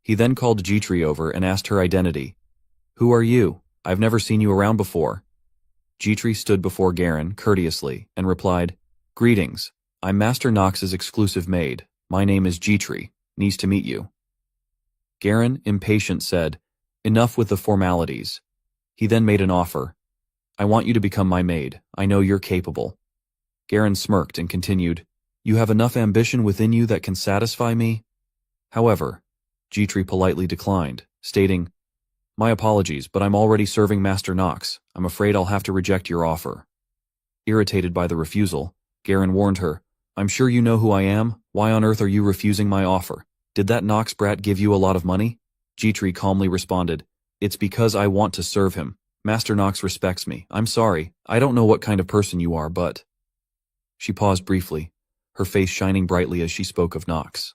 He then called Dmitri over and asked her identity. "Who are you? I've never seen you around before." Dmitri stood before Garen courteously and replied, "Greetings. I'm Master Nox's exclusive maid. My name is Dmitri. Nice to meet you." Garen, impatient, said, "Enough with the formalities." He then made an offer. "I want you to become my maid. I know you're capable." Garen smirked and continued, "You have enough ambition within you that can satisfy me?" However, Dmitri politely declined, stating, "My apologies, but I'm already serving Master Nox. I'm afraid I'll have to reject your offer." Irritated by the refusal, Garen warned her, "I'm sure you know who I am. Why on earth are you refusing my offer? Did that Nox brat give you a lot of money?" Dmitri calmly responded, "It's because I want to serve him. Master Nox respects me. I'm sorry. I don't know what kind of person you are, but—" She paused briefly, her face shining brightly as she spoke of Nox.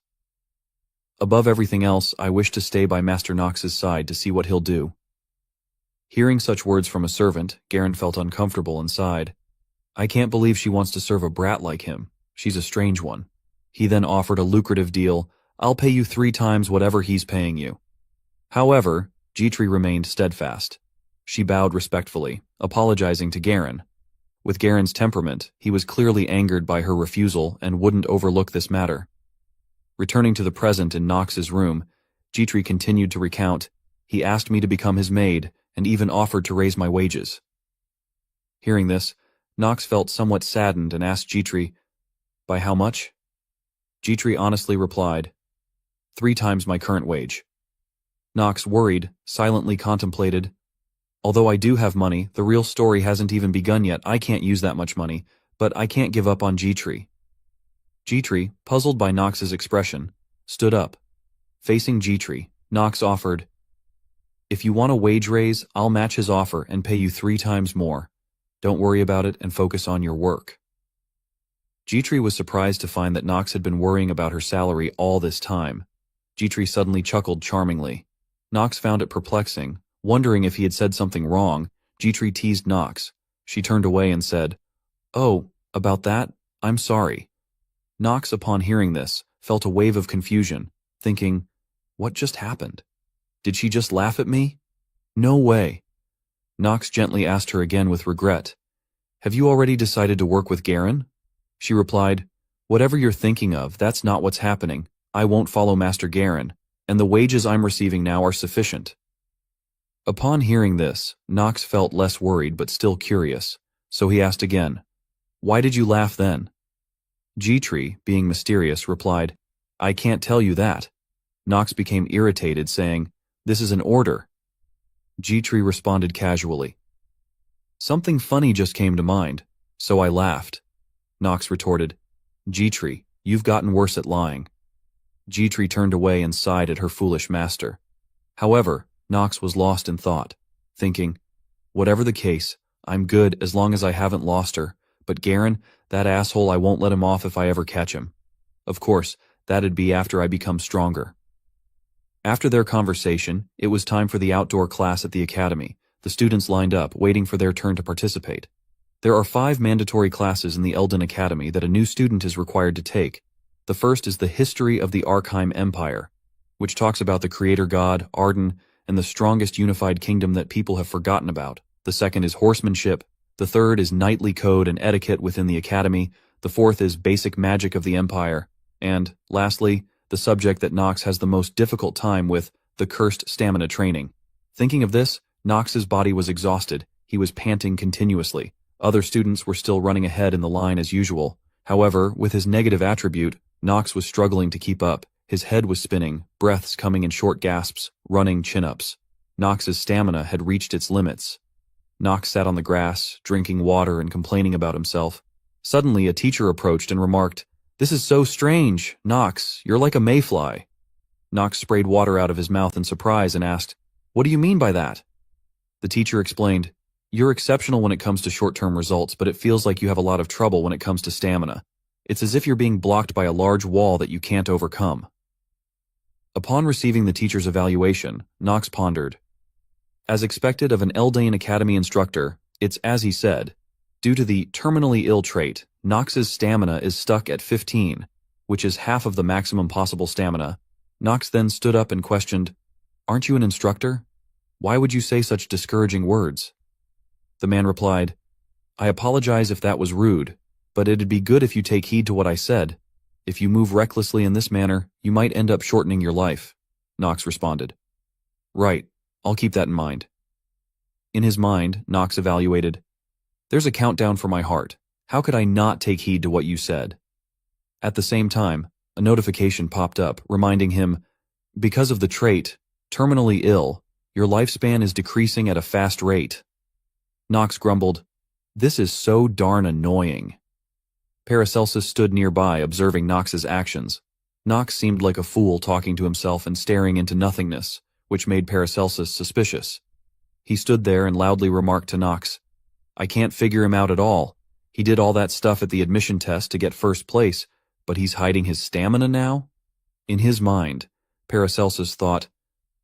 "Above everything else, I wish to stay by Master Nox's side to see what he'll do." Hearing such words from a servant, Garen felt uncomfortable and sighed. "I can't believe she wants to serve a brat like him. She's a strange one." He then offered a lucrative deal. "I'll pay you 3 times whatever he's paying you." However, Dmitri remained steadfast. She bowed respectfully, apologizing to Garen. With Garen's temperament, he was clearly angered by her refusal and wouldn't overlook this matter. Returning to the present in Nox's room, Dmitri continued to recount, "He asked me to become his maid, and even offered to raise my wages." Hearing this, Nox felt somewhat saddened and asked Dmitri, "By how much?" Dmitri honestly replied, 3 times my current wage." Nox, worried, silently contemplated, "Although I do have money, the real story hasn't even begun yet. I can't use that much money, but I can't give up on Dmitri." Dmitri, puzzled by Nox's expression, stood up. Facing Dmitri, Nox offered, "If you want a wage raise, I'll match his offer and pay you 3 times more. Don't worry about it and focus on your work." Dmitri was surprised to find that Nox had been worrying about her salary all this time. Dmitri suddenly chuckled charmingly. Nox found it perplexing. Wondering if he had said something wrong, Dmitri teased Nox. She turned away and said, "Oh, about that? I'm sorry." Nox, upon hearing this, felt a wave of confusion, thinking, "What just happened? Did she just laugh at me? No way." Nox gently asked her again with regret, "Have you already decided to work with Garen?" She replied, "Whatever you're thinking of, that's not what's happening. I won't follow Master Garen, and the wages I'm receiving now are sufficient." Upon hearing this, Nox felt less worried but still curious, so he asked again, "Why did you laugh then?" G-Tree, being mysterious, replied, "I can't tell you that." Nox became irritated, saying, "This is an order." G-Tree responded casually, "Something funny just came to mind, so I laughed." Nox retorted, "G-Tree, you've gotten worse at lying." G-Tree turned away and sighed at her foolish master. However, Nox was lost in thought, thinking, "Whatever the case, I'm good as long as I haven't lost her, but Garen, that asshole, I won't let him off if I ever catch him. Of course, that'd be after I become stronger." After their conversation, it was time for the outdoor class at the academy. The students lined up, waiting for their turn to participate. There are 5 mandatory classes in the Elden Academy that a new student is required to take. The first is the History of the Archeim Empire, which talks about the creator god, Arden, and the strongest unified kingdom that people have forgotten about. The second is Horsemanship. The third is Knightly Code and Etiquette within the Academy. The fourth is Basic Magic of the Empire. And, lastly, the subject that Nox has the most difficult time with, the Cursed Stamina Training. Thinking of this, Nox's body was exhausted. He was panting continuously. Other students were still running ahead in the line as usual. However, with his negative attribute, Nox was struggling to keep up. His head was spinning, breaths coming in short gasps, running chin-ups. Nox's stamina had reached its limits. Nox sat on the grass, drinking water and complaining about himself. Suddenly, a teacher approached and remarked, "This is so strange. Nox, you're like a mayfly." Nox sprayed water out of his mouth in surprise and asked, "What do you mean by that?" The teacher explained, "You're exceptional when it comes to short-term results, but it feels like you have a lot of trouble when it comes to stamina. It's as if you're being blocked by a large wall that you can't overcome." Upon receiving the teacher's evaluation, Nox pondered. As expected of an Elden Academy instructor, it's as he said. Due to the terminally ill trait, Nox's stamina is stuck at 15, which is half of the maximum possible stamina. Nox then stood up and questioned, "Aren't you an instructor? Why would you say such discouraging words?" The man replied, "I apologize if that was rude, but it'd be good if you take heed to what I said. If you move recklessly in this manner, you might end up shortening your life." Nox responded, "Right, I'll keep that in mind." In his mind, Nox evaluated, "There's a countdown for my heart. How could I not take heed to what you said?" At the same time, a notification popped up, reminding him, "Because of the trait, terminally ill, your lifespan is decreasing at a fast rate." Nox grumbled, "This is so darn annoying." Paracelsus stood nearby, observing Nox's actions. Nox seemed like a fool talking to himself and staring into nothingness, which made Paracelsus suspicious. He stood there and loudly remarked to Nox, "I can't figure him out at all. He did all that stuff at the admission test to get first place, but he's hiding his stamina now?" In his mind, Paracelsus thought,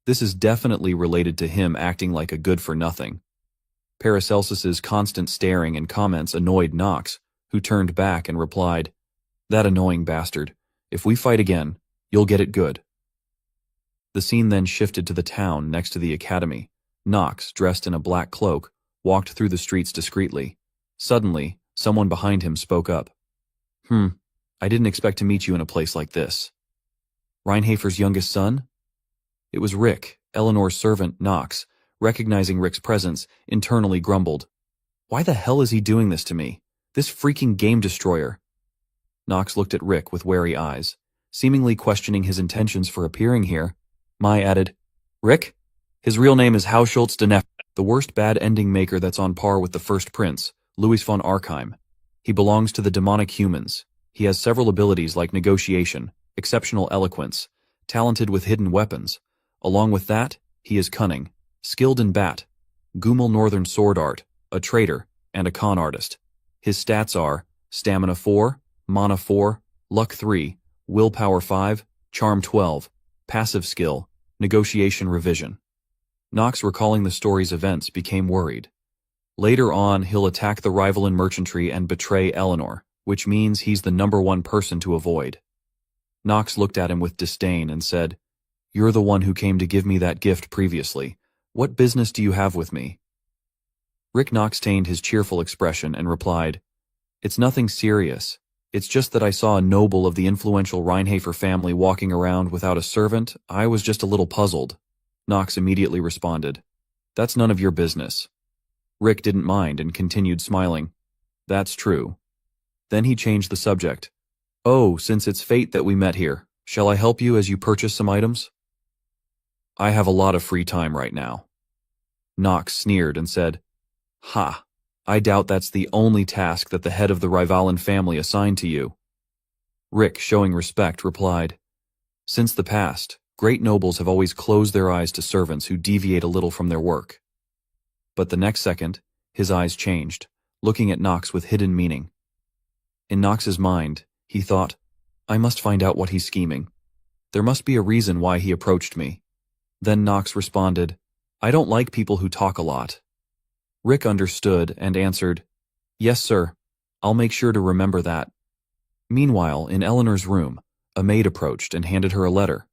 "This is definitely related to him acting like a good-for-nothing." Paracelsus's constant staring and comments annoyed Nox, who turned back and replied, "That annoying bastard. If we fight again, you'll get it good." The scene then shifted to the town next to the academy. Nox, dressed in a black cloak, walked through the streets discreetly. Suddenly, someone behind him spoke up. I didn't expect to meet you in a place like this." "Reinhafer's youngest son?" It was Rick, Eleanor's servant. Nox, recognizing Rick's presence, internally grumbled, "Why the hell is he doing this to me? This freaking game destroyer." Nox looked at Rick with wary eyes, seemingly questioning his intentions for appearing here. Mai added, "Rick? His real name is Hausschultz de Neff, the worst bad ending maker that's on par with the first prince, Louis von Archeim. He belongs to the demonic humans. He has several abilities like negotiation, exceptional eloquence, talented with hidden weapons. Along with that, he is cunning, skilled in bat, Gumal Northern sword art, a traitor, and a con artist. His stats are Stamina 4, Mana 4, Luck 3, Willpower 5, Charm 12, Passive Skill, Negotiation Revision." Nox, recalling the story's events, became worried. Later on, he'll attack the rival in merchantry and betray Eleanor, which means he's the #1 person to avoid. Nox looked at him with disdain and said, "You're the one who came to give me that gift previously. What business do you have with me?" Rick maintained his cheerful expression and replied, "It's nothing serious. It's just that I saw a noble of the influential Reinhardt family walking around without a servant. I was just a little puzzled." Knox immediately responded, "That's none of your business." Rick didn't mind and continued smiling. "That's true." Then he changed the subject. "Oh, since it's fate that we met here, shall I help you as you purchase some items?" "I have a lot of free time right now." Knox sneered and said, "Ha, I doubt that's the only task that the head of the Rivalan family assigned to you." Rick, showing respect, replied, "Since the past, great nobles have always closed their eyes to servants who deviate a little from their work." But the next second, his eyes changed, looking at Knox with hidden meaning. In Knox's mind, he thought, "I must find out what he's scheming. There must be a reason why he approached me." Then Knox responded, "I don't like people who talk a lot." Rick understood and answered, "Yes, sir. I'll make sure to remember that." Meanwhile, in Eleanor's room, a maid approached and handed her a letter.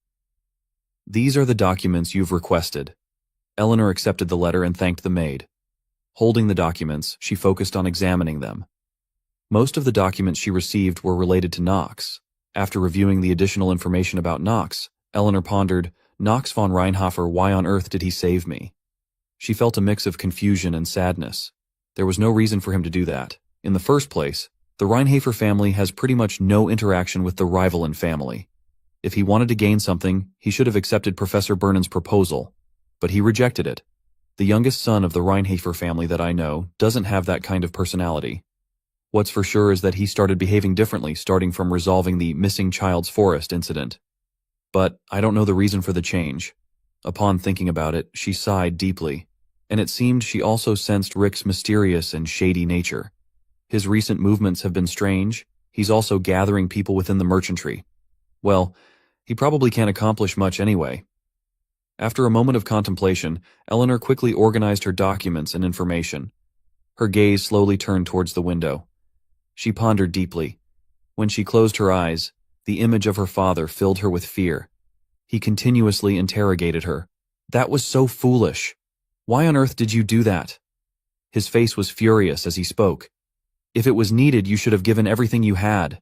"These are the documents you've requested." Eleanor accepted the letter and thanked the maid. Holding the documents, she focused on examining them. Most of the documents she received were related to Knox. After reviewing the additional information about Knox, Eleanor pondered, "Knox von Reinhofer, why on earth did he save me?" She felt a mix of confusion and sadness. There was no reason for him to do that. In the first place, the Reinhofer family has pretty much no interaction with the Rivalan family. If he wanted to gain something, he should have accepted Professor Burnham's proposal, but he rejected it. The youngest son of the Reinhofer family that I know doesn't have that kind of personality. What's for sure is that he started behaving differently starting from resolving the missing child's forest incident. But I don't know the reason for the change. Upon thinking about it, she sighed deeply, and it seemed she also sensed Rick's mysterious and shady nature. His recent movements have been strange. He's also gathering people within the merchantry. Well, he probably can't accomplish much anyway. After a moment of contemplation, Eleanor quickly organized her documents and information. Her gaze slowly turned towards the window. She pondered deeply. When she closed her eyes, the image of her father filled her with fear. He continuously interrogated her. "That was so foolish. Why on earth did you do that?" His face was furious as he spoke. "If it was needed, you should have given everything you had."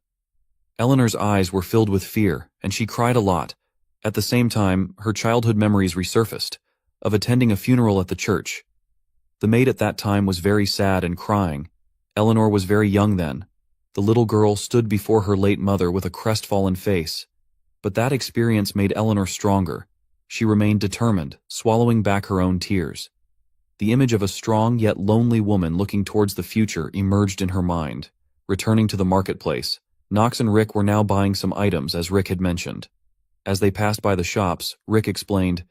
Eleanor's eyes were filled with fear, and she cried a lot. At the same time, her childhood memories resurfaced, of attending a funeral at the church. The maid at that time was very sad and crying. Eleanor was very young then. The little girl stood before her late mother with a crestfallen face. But that experience made Eleanor stronger. She remained determined, swallowing back her own tears. The image of a strong yet lonely woman looking towards the future emerged in her mind. Returning to the marketplace, Knox and Rick were now buying some items as Rick had mentioned. As they passed by the shops, Rick explained,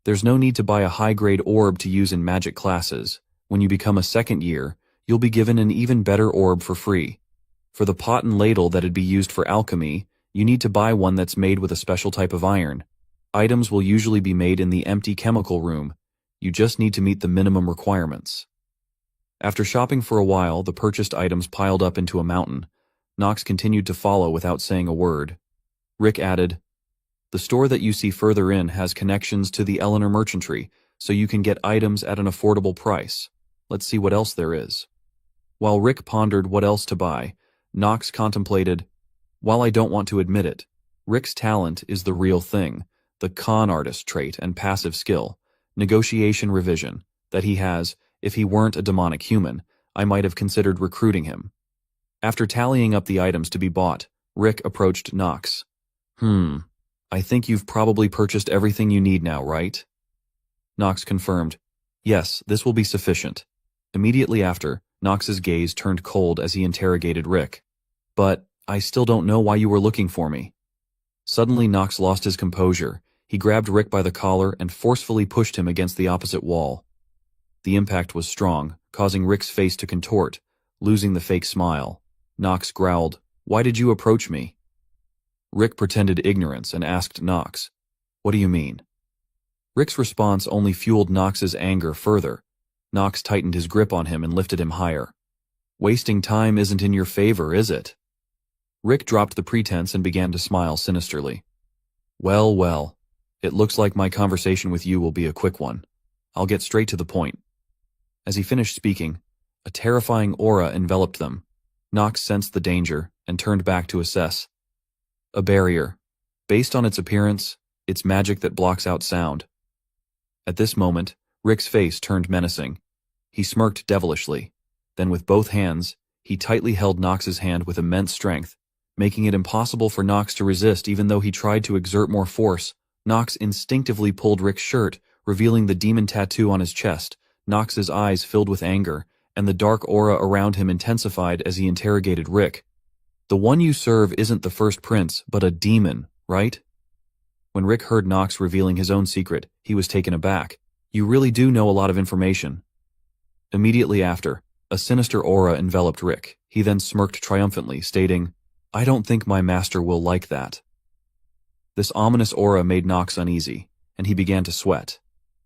"There's no need to buy a high-grade orb to use in magic classes. When you become a second year, you'll be given an even better orb for free. For the pot and ladle that'd be used for alchemy, you need to buy one that's made with a special type of iron. Items will usually be made in the empty chemical room. You just need to meet the minimum requirements." After shopping for a while, the purchased items piled up into a mountain. Knox continued to follow without saying a word. Rick added, "The store that you see further in has connections to the Eleanor merchantry, so you can get items at an affordable price. Let's see what else there is." While Rick pondered what else to buy, Knox contemplated, "While I don't want to admit it, Rick's talent is the real thing, the con artist trait and passive skill, negotiation revision, that he has. If he weren't a demonic human, I might have considered recruiting him." After tallying up the items to be bought, Rick approached Knox. I think you've probably purchased everything you need now, right?" Knox confirmed, "Yes, this will be sufficient." Immediately after, Knox's gaze turned cold as he interrogated Rick. "But I still don't know why you were looking for me." Suddenly Knox lost his composure. He grabbed Rick by the collar and forcefully pushed him against the opposite wall. The impact was strong, causing Rick's face to contort, losing the fake smile. Knox growled, "Why did you approach me?" Rick pretended ignorance and asked Knox, "What do you mean?" Rick's response only fueled Knox's anger further. Knox tightened his grip on him and lifted him higher. "Wasting time isn't in your favor, is it?" Rick dropped the pretense and began to smile sinisterly. Well, well, it looks like my conversation with you will be a quick one. I'll get straight to the point." As he finished speaking, a terrifying aura enveloped them. Nox sensed the danger and turned back to assess. A barrier. Based on its appearance, it's magic that blocks out sound. At this moment, Rick's face turned menacing. He smirked devilishly. Then with both hands, he tightly held Nox's hand with immense strength, making it impossible for Nox to resist even though he tried to exert more force. Nox instinctively pulled Rick's shirt, revealing the demon tattoo on his chest. Nox's eyes filled with anger, and the dark aura around him intensified as he interrogated Rick. The one you serve isn't the first prince, but a demon, right? When Rick heard Nox revealing his own secret, he was taken aback. You really do know a lot of information. Immediately after, a sinister aura enveloped Rick. He then smirked triumphantly, stating, I don't think my master will like that. This ominous aura made Nox uneasy, and he began to sweat.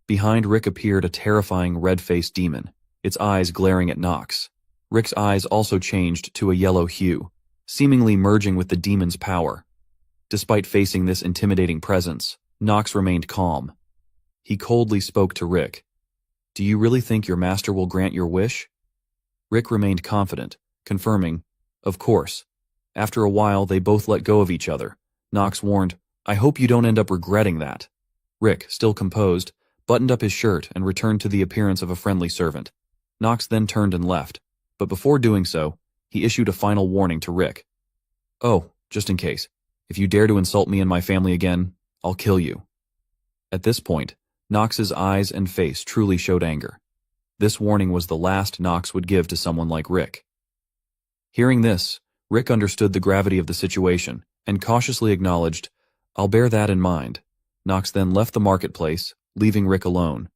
Behind Rick appeared a terrifying red-faced demon, its eyes glaring at Nox. Rick's eyes also changed to a yellow hue, seemingly merging with the demon's power. Despite facing this intimidating presence, Nox remained calm. He coldly spoke to Rick. Do you really think your master will grant your wish? Rick remained confident, confirming, of course. After a while, they both let go of each other. Nox warned, I hope you don't end up regretting that. Rick, still composed, buttoned up his shirt and returned to the appearance of a friendly servant. Nox then turned and left, but before doing so, he issued a final warning to Rick. Oh, just in case. If you dare to insult me and my family again, I'll kill you. At this point, Nox's eyes and face truly showed anger. This warning was the last Nox would give to someone like Rick. Hearing this, Rick understood the gravity of the situation and cautiously acknowledged, I'll bear that in mind. Nox then left the marketplace, leaving Rick alone.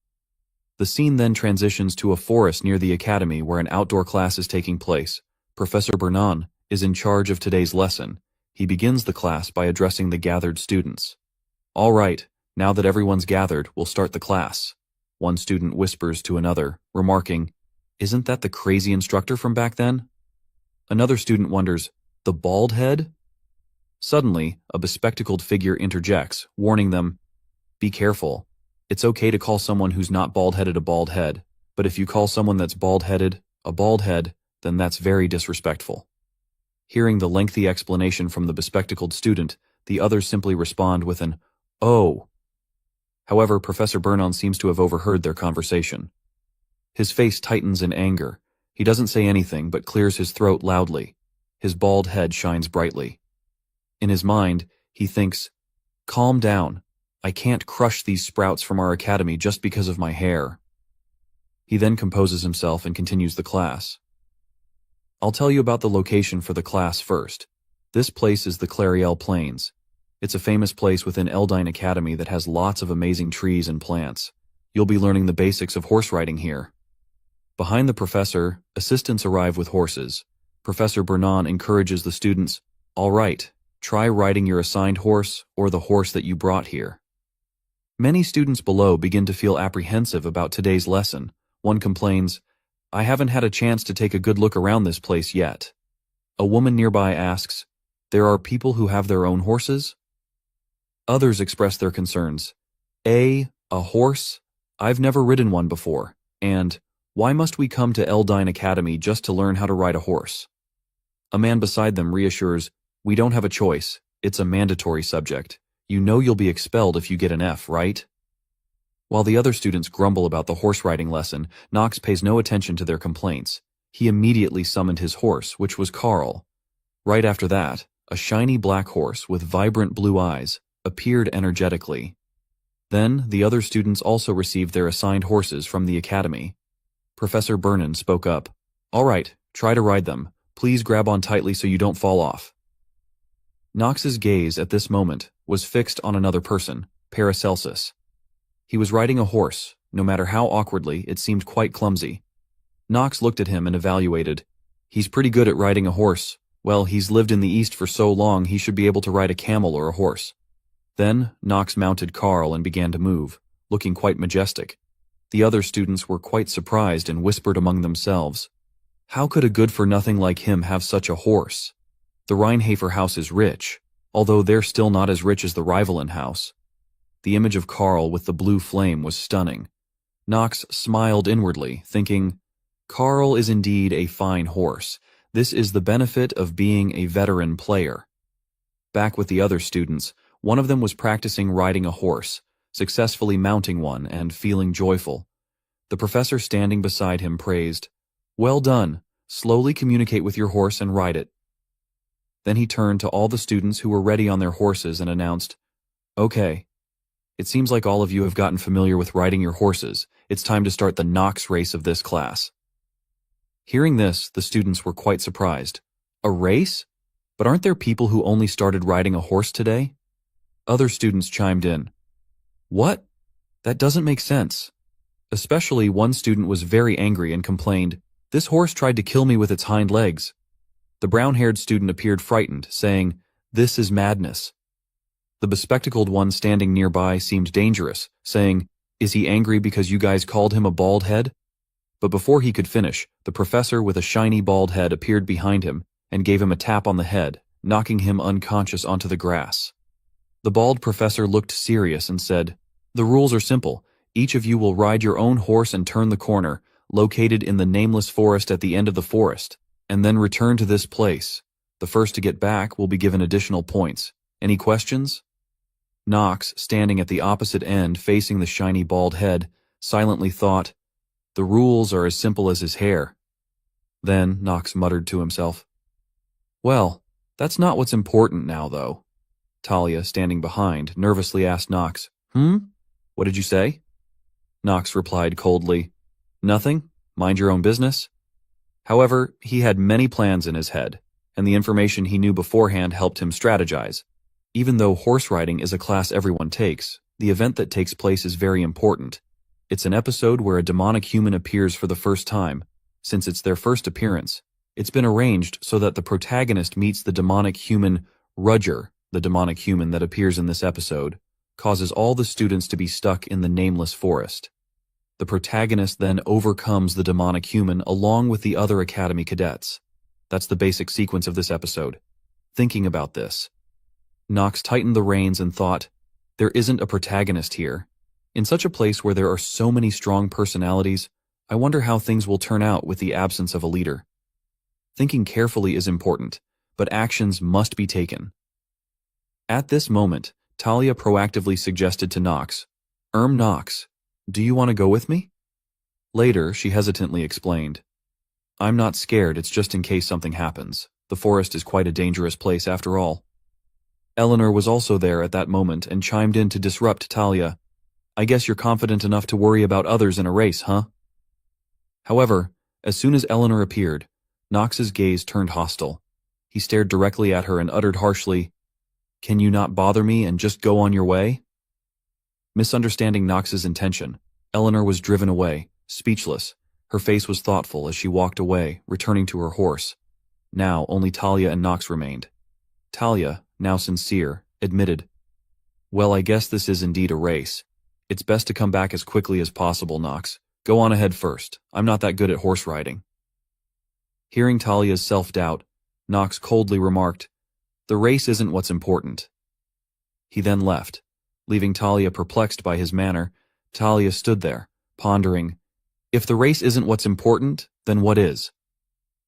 The scene then transitions to a forest near the academy where an outdoor class is taking place. Professor Bernan is in charge of today's lesson. He begins the class by addressing the gathered students. All right, now that everyone's gathered, we'll start the class. One student whispers to another, remarking, Isn't that the crazy instructor from back then? Another student wonders, the bald head? Suddenly, a bespectacled figure interjects, warning them, Be careful. It's okay to call someone who's not bald-headed a bald head, but if you call someone that's bald-headed a bald head, then that's very disrespectful. Hearing the lengthy explanation from the bespectacled student, the others simply respond with an, Oh. However, Professor Bernan seems to have overheard their conversation. His face tightens in anger. He doesn't say anything but clears his throat loudly. His bald head shines brightly. In his mind, he thinks, Calm down. I can't crush these sprouts from our academy just because of my hair. He then composes himself and continues the class. I'll tell you about the location for the class first. This place is the Clariel Plains. It's a famous place within Eldine Academy that has lots of amazing trees and plants. You'll be learning the basics of horse riding here. Behind the professor, assistants arrive with horses. Professor Bernan encourages the students, All right, try riding your assigned horse or the horse that you brought here. Many students below begin to feel apprehensive about today's lesson. One complains, I haven't had a chance to take a good look around this place yet. A woman nearby asks, There are people who have their own horses? Others express their concerns. A horse? I've never ridden one before. And, why must we come to Eldine Academy just to learn how to ride a horse? A man beside them reassures, We don't have a choice. It's a mandatory subject. You know you'll be expelled if you get an F, right? While the other students grumble about the horse riding lesson, Nox pays no attention to their complaints. He immediately summoned his horse, which was Carl. Right after that, a shiny black horse with vibrant blue eyes appeared energetically. Then, the other students also received their assigned horses from the academy. Professor Bernan spoke up. All right, try to ride them. Please grab on tightly so you don't fall off. Nox's gaze at this moment was fixed on another person, Paracelsus. He was riding a horse. No matter how awkwardly, it seemed quite clumsy. Nox looked at him and evaluated. He's pretty good at riding a horse. Well, he's lived in the East for so long he should be able to ride a camel or a horse. Then, Nox mounted Carl and began to move, looking quite majestic. The other students were quite surprised and whispered among themselves, How could a good-for-nothing like him have such a horse? The Reinhafer house is rich, although they're still not as rich as the Rivalin house. The image of Carl with the blue flame was stunning. Knox smiled inwardly, thinking, Carl is indeed a fine horse. This is the benefit of being a veteran player. Back with the other students, one of them was practicing riding a horse, successfully mounting one and feeling joyful. The professor standing beside him praised, Well done. Slowly communicate with your horse and ride it. Then he turned to all the students who were ready on their horses and announced, Okay, it seems like all of you have gotten familiar with riding your horses. It's time to start the Knox race of this class. Hearing this, the students were quite surprised. A race? But aren't there people who only started riding a horse today? Other students chimed in. What? That doesn't make sense. Especially one student was very angry and complained, This horse tried to kill me with its hind legs. The brown-haired student appeared frightened, saying, This is madness. The bespectacled one standing nearby seemed dangerous, saying, Is he angry because you guys called him a bald head? But before he could finish, the professor with a shiny bald head appeared behind him and gave him a tap on the head, knocking him unconscious onto the grass. The bald professor looked serious and said, The rules are simple. Each of you will ride your own horse and turn the corner, located in the nameless forest at the end of the forest, and then return to this place. The first to get back will be given additional points. Any questions? Knox, standing at the opposite end facing the shiny bald head, silently thought, The rules are as simple as his hair. Then Knox muttered to himself, Well, that's not what's important now, though. Talia, standing behind, nervously asked Knox, What did you say? Knox replied coldly, Nothing. Mind your own business. However, he had many plans in his head, and the information he knew beforehand helped him strategize. Even though horse riding is a class everyone takes, the event that takes place is very important. It's an episode where a demonic human appears for the first time. Since it's their first appearance, it's been arranged so that the protagonist meets the demonic human Rudger. The demonic human that appears in this episode causes all the students to be stuck in the nameless forest. The protagonist then overcomes the demonic human along with the other academy cadets. That's the basic sequence of this episode. Thinking about this, Knox tightened the reins and thought, There isn't a protagonist here. In such a place where there are so many strong personalities, I wonder how things will turn out with the absence of a leader. Thinking carefully is important, but actions must be taken. At this moment, Talia proactively suggested to Knox, Knox, do you want to go with me? Later, she hesitantly explained, I'm not scared, it's just in case something happens. The forest is quite a dangerous place after all. Eleanor was also there at that moment and chimed in to disrupt Talia. I guess you're confident enough to worry about others in a race, huh? However, as soon as Eleanor appeared, Knox's gaze turned hostile. He stared directly at her and uttered harshly, Can you not bother me and just go on your way? Misunderstanding Knox's intention, Eleanor was driven away, speechless. Her face was thoughtful as she walked away, returning to her horse. Now only Talia and Knox remained. Talia, now sincere, admitted, Well, I guess this is indeed a race. It's best to come back as quickly as possible, Knox. Go on ahead first. I'm not that good at horse riding. Hearing Talia's self-doubt, Knox coldly remarked, The race isn't what's important. He then left. Leaving Talia perplexed by his manner, Talia stood there, pondering, If the race isn't what's important, then what is?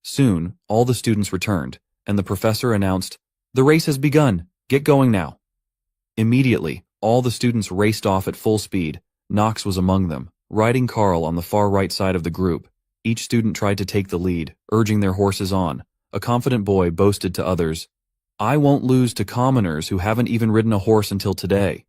Soon, all the students returned, and the professor announced, The race has begun. Get going now. Immediately, all the students raced off at full speed. Knox was among them, riding Carl on the far right side of the group. Each student tried to take the lead, urging their horses on. A confident boy boasted to others, I won't lose to commoners who haven't even ridden a horse until today.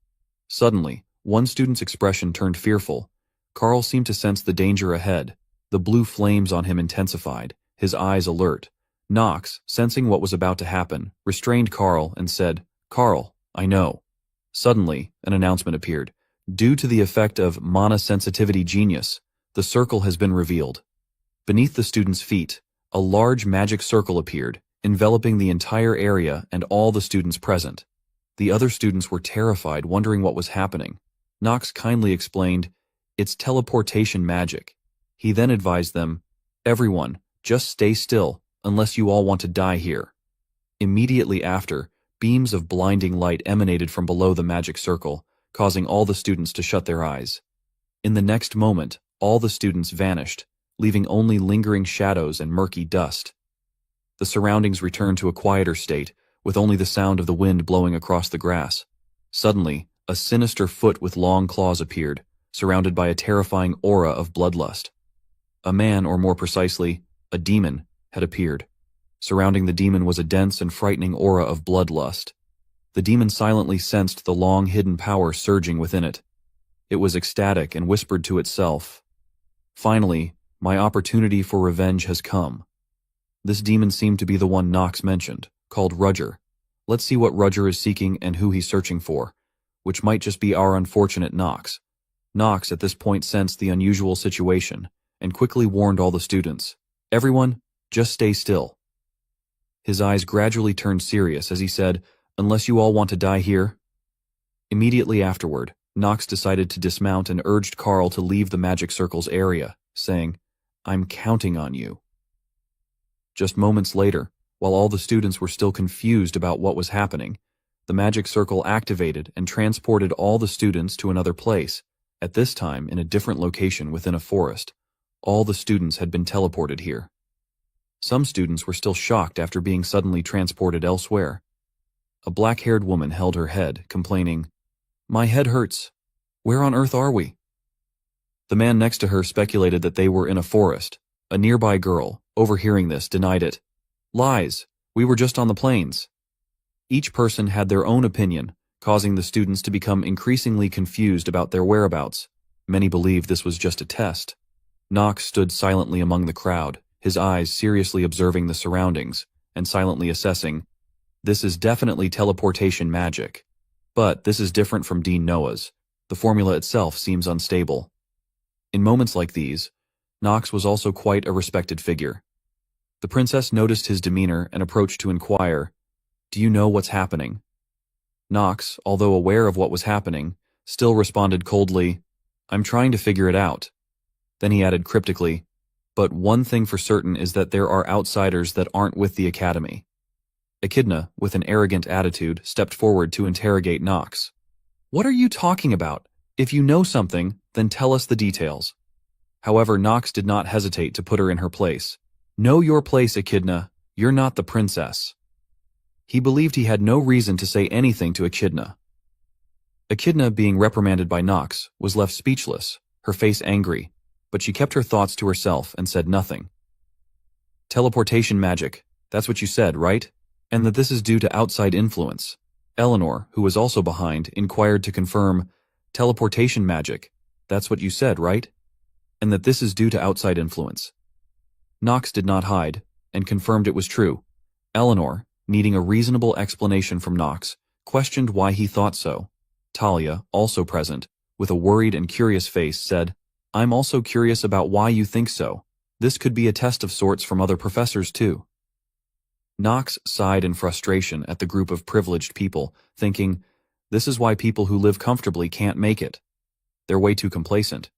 Suddenly, one student's expression turned fearful. Carl seemed to sense the danger ahead. The blue flames on him intensified, his eyes alert. Knox, sensing what was about to happen, restrained Carl and said, Carl, I know. Suddenly, an announcement appeared. Due to the effect of mana sensitivity genius, the circle has been revealed. Beneath the students' feet, a large magic circle appeared, enveloping the entire area and all the students present. The other students were terrified, wondering what was happening. Knox kindly explained, It's teleportation magic. He then advised them, Everyone, just stay still, unless you all want to die here. Immediately after, beams of blinding light emanated from below the magic circle, causing all the students to shut their eyes. In the next moment, all the students vanished, leaving only lingering shadows and murky dust. The surroundings returned to a quieter state, with only the sound of the wind blowing across the grass. Suddenly, a sinister foot with long claws appeared, surrounded by a terrifying aura of bloodlust. A man, or more precisely, a demon, had appeared. Surrounding the demon was a dense and frightening aura of bloodlust. The demon silently sensed the long-hidden power surging within it. It was ecstatic and whispered to itself, "Finally, my opportunity for revenge has come." This demon seemed to be the one Knox mentioned, called Rudger. Let's see what Rudger is seeking and who he's searching for, which might just be our unfortunate Knox. Knox at this point sensed the unusual situation and quickly warned all the students, "Everyone, just stay still." His eyes gradually turned serious as he said, "Unless you all want to die here." Immediately afterward, Knox decided to dismount and urged Carl to leave the magic circle's area, saying, "I'm counting on you." Just moments later, while all the students were still confused about what was happening, the magic circle activated and transported all the students to another place, at this time in a different location within a forest. All the students had been teleported here. Some students were still shocked after being suddenly transported elsewhere. A black-haired woman held her head, complaining, "My head hurts. Where on earth are we?" The man next to her speculated that they were in a forest. A nearby girl, overhearing this, denied it. "Lies. We were just on the plains." Each person had their own opinion, causing the students to become increasingly confused about their whereabouts. Many believed this was just a test. Knox stood silently among the crowd, his eyes seriously observing the surroundings, and silently assessing, "This is definitely teleportation magic. But this is different from Dean Noah's. The formula itself seems unstable." In moments like these, Knox was also quite a respected figure. The princess noticed his demeanor and approached to inquire, "Do you know what's happening?" Knox, although aware of what was happening, still responded coldly, "I'm trying to figure it out." Then he added cryptically, "But one thing for certain is that there are outsiders that aren't with the academy." Echidna, with an arrogant attitude, stepped forward to interrogate Knox. "What are you talking about? If you know something, then tell us the details." However, Knox did not hesitate to put her in her place. "Know your place, Echidna. You're not the princess." He believed he had no reason to say anything to Echidna. Echidna, being reprimanded by Knox, was left speechless, her face angry, but she kept her thoughts to herself and said nothing. "Teleportation magic, that's what you said, right? And that this is due to outside influence." Eleanor, who was also behind, inquired to confirm, "Teleportation magic, that's what you said, right? And that this is due to outside influence." Knox did not hide, and confirmed it was true. Eleanor, needing a reasonable explanation from Knox, questioned why he thought so. Talia, also present, with a worried and curious face, said, "I'm also curious about why you think so. This could be a test of sorts from other professors too." Knox sighed in frustration at the group of privileged people, thinking, "This is why people who live comfortably can't make it. They're way too complacent."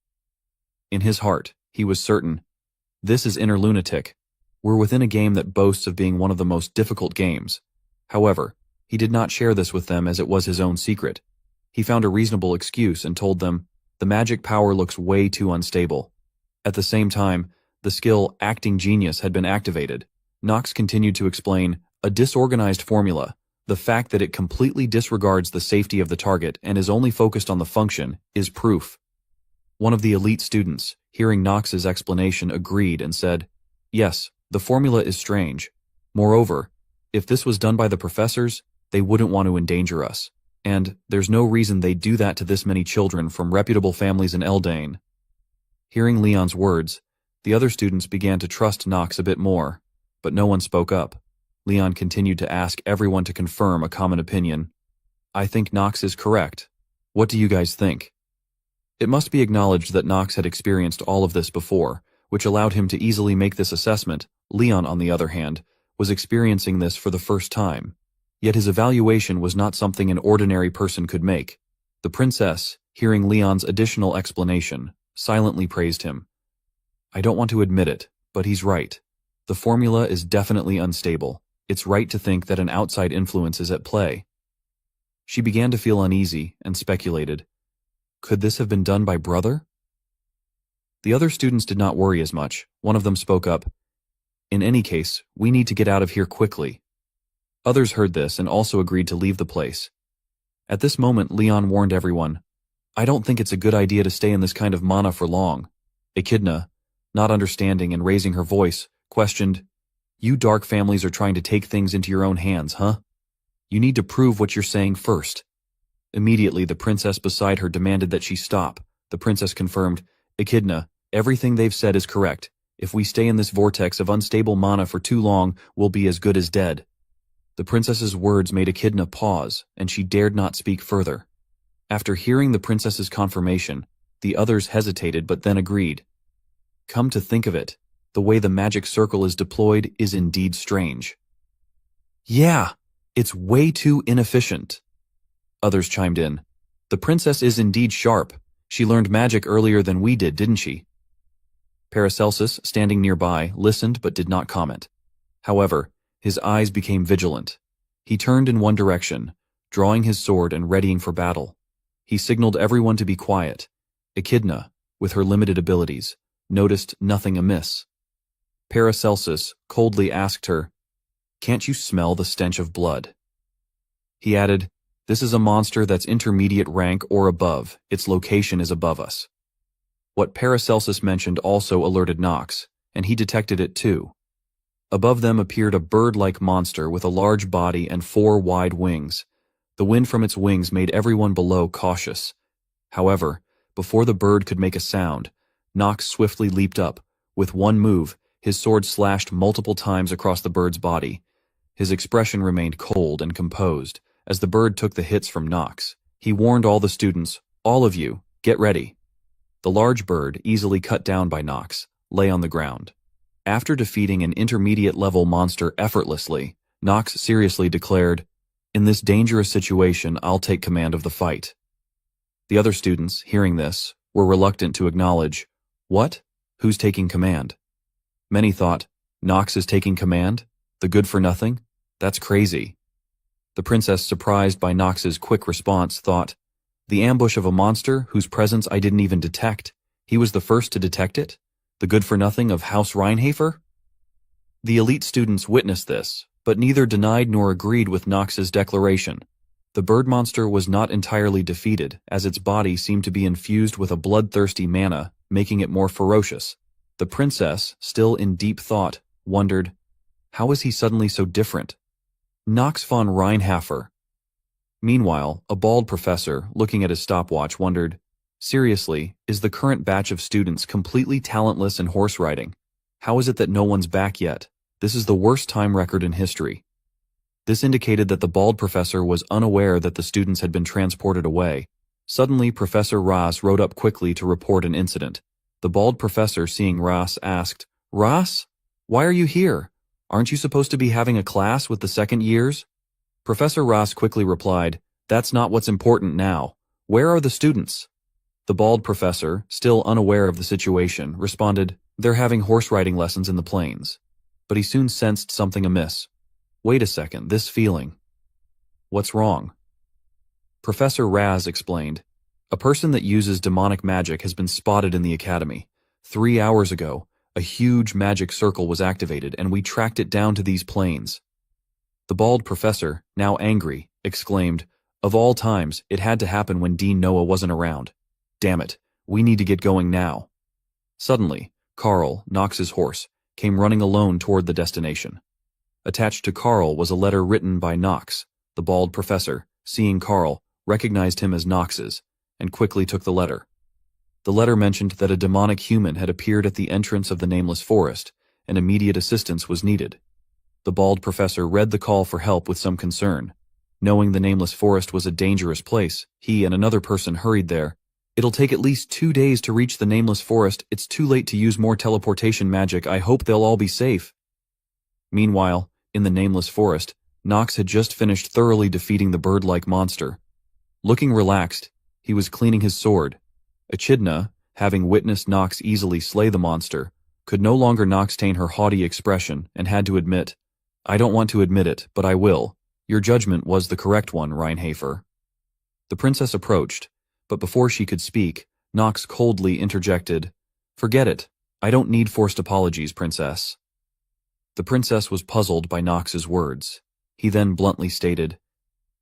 In his heart, he was certain, "This is inner lunatic. We're within a game that boasts of being one of the most difficult games." However, he did not share this with them as it was his own secret. He found a reasonable excuse and told them, "The magic power looks way too unstable." At the same time, the skill Acting Genius had been activated. Knox continued to explain, "A disorganized formula, the fact that it completely disregards the safety of the target and is only focused on the function, is proof." One of the elite students, hearing Knox's explanation, agreed and said, "Yes, the formula is strange. Moreover, if this was done by the professors, they wouldn't want to endanger us. And there's no reason they'd do that to this many children from reputable families in Eldane." Hearing Leon's words, the other students began to trust Knox a bit more, but no one spoke up. Leon continued to ask everyone to confirm a common opinion. "I think Knox is correct. What do you guys think?" It must be acknowledged that Knox had experienced all of this before, which allowed him to easily make this assessment. Leon, on the other hand, was experiencing this for the first time. Yet his evaluation was not something an ordinary person could make. The princess, hearing Leon's additional explanation, silently praised him. "I don't want to admit it, but he's right. The formula is definitely unstable. It's right to think that an outside influence is at play." She began to feel uneasy and speculated, "Could this have been done by Brother? The other students did not worry as much. One of them spoke up. In any case, we need to get out of here quickly. Others heard this and also agreed to leave the place. At this moment, Leon warned everyone, I don't think it's a good idea to stay in this kind of mana for long. Echidna, not understanding and raising her voice, questioned, You dark families are trying to take things into your own hands, huh? You need to prove what you're saying first. Immediately, the princess beside her demanded that she stop. The princess confirmed, Echidna, everything they've said is correct. If we stay in this vortex of unstable mana for too long, we'll be as good as dead. The princess's words made Echidna pause, and she dared not speak further. After hearing the princess's confirmation, the others hesitated but then agreed. Come to think of it, the way the magic circle is deployed is indeed strange. Yeah, it's way too inefficient. Others chimed in. The princess is indeed sharp. She learned magic earlier than we did, didn't she? Paracelsus, standing nearby, listened but did not comment. However, his eyes became vigilant. He turned in one direction, drawing his sword and readying for battle. He signaled everyone to be quiet. Echidna, with her limited abilities, noticed nothing amiss. Paracelsus coldly asked her, Can't you smell the stench of blood? He added, This is a monster that's intermediate rank or above. Its location is above us. What Paracelsus mentioned also alerted Nox, and he detected it too. Above them appeared a bird-like monster with a large body and 4 wide wings. The wind from its wings made everyone below cautious. However, before the bird could make a sound, Nox swiftly leaped up. With one move, his sword slashed multiple times across the bird's body. His expression remained cold and composed as the bird took the hits from Nox. He warned all the students, All of you, get ready. The large bird, easily cut down by Nox, lay on the ground. After defeating an intermediate-level monster effortlessly, Nox seriously declared, In this dangerous situation, I'll take command of the fight. The other students, hearing this, were reluctant to acknowledge, What? Who's taking command? Many thought, Nox is taking command? The good-for-nothing? That's crazy. The princess, surprised by Nox's quick response, thought, The ambush of a monster whose presence I didn't even detect. He was the first to detect it? The good-for-nothing of House Reinhafer? The elite students witnessed this, but neither denied nor agreed with Nox's declaration. The bird monster was not entirely defeated, as its body seemed to be infused with a bloodthirsty mana, making it more ferocious. The princess, still in deep thought, wondered, How is he suddenly so different? Nox von Reinhafer. Meanwhile, a bald professor, looking at his stopwatch, wondered, Seriously, is the current batch of students completely talentless in horse riding? How is it that no one's back yet? This is the worst time record in history. This indicated that the bald professor was unaware that the students had been transported away. Suddenly, Professor Ras rode up quickly to report an incident. The bald professor, seeing Ras, asked, Ras, why are you here? Aren't you supposed to be having a class with the second years? Professor Ras quickly replied, That's not what's important now. Where are the students? The bald professor, still unaware of the situation, responded, They're having horse riding lessons in the plains. But he soon sensed something amiss. Wait a second, this feeling. What's wrong? Professor Raz explained, A person that uses demonic magic has been spotted in the academy. 3 hours ago, a huge magic circle was activated and we tracked it down to these plains. The bald professor, now angry, exclaimed, Of all times, it had to happen when Dean Noah wasn't around. Damn it, we need to get going now. Suddenly, Carl, Nox's horse, came running alone toward the destination. Attached to Carl was a letter written by Nox. The bald professor, seeing Carl, recognized him as Nox's, and quickly took the letter. The letter mentioned that a demonic human had appeared at the entrance of the nameless forest, and immediate assistance was needed. The bald professor read the call for help with some concern. Knowing the nameless forest was a dangerous place, he and another person hurried there. It'll take at least 2 days to reach the nameless forest. It's too late to use more teleportation magic. I hope they'll all be safe. Meanwhile, in the nameless forest, Nox had just finished thoroughly defeating the bird-like monster. Looking relaxed, he was cleaning his sword. Echidna, having witnessed Nox easily slay the monster, could no longer Noxtain her haughty expression and had to admit, I don't want to admit it, but I will. Your judgment was the correct one, Reinhafer. The princess approached, but before she could speak, Nox coldly interjected, Forget it. I don't need forced apologies, princess. The princess was puzzled by Nox's words. He then bluntly stated,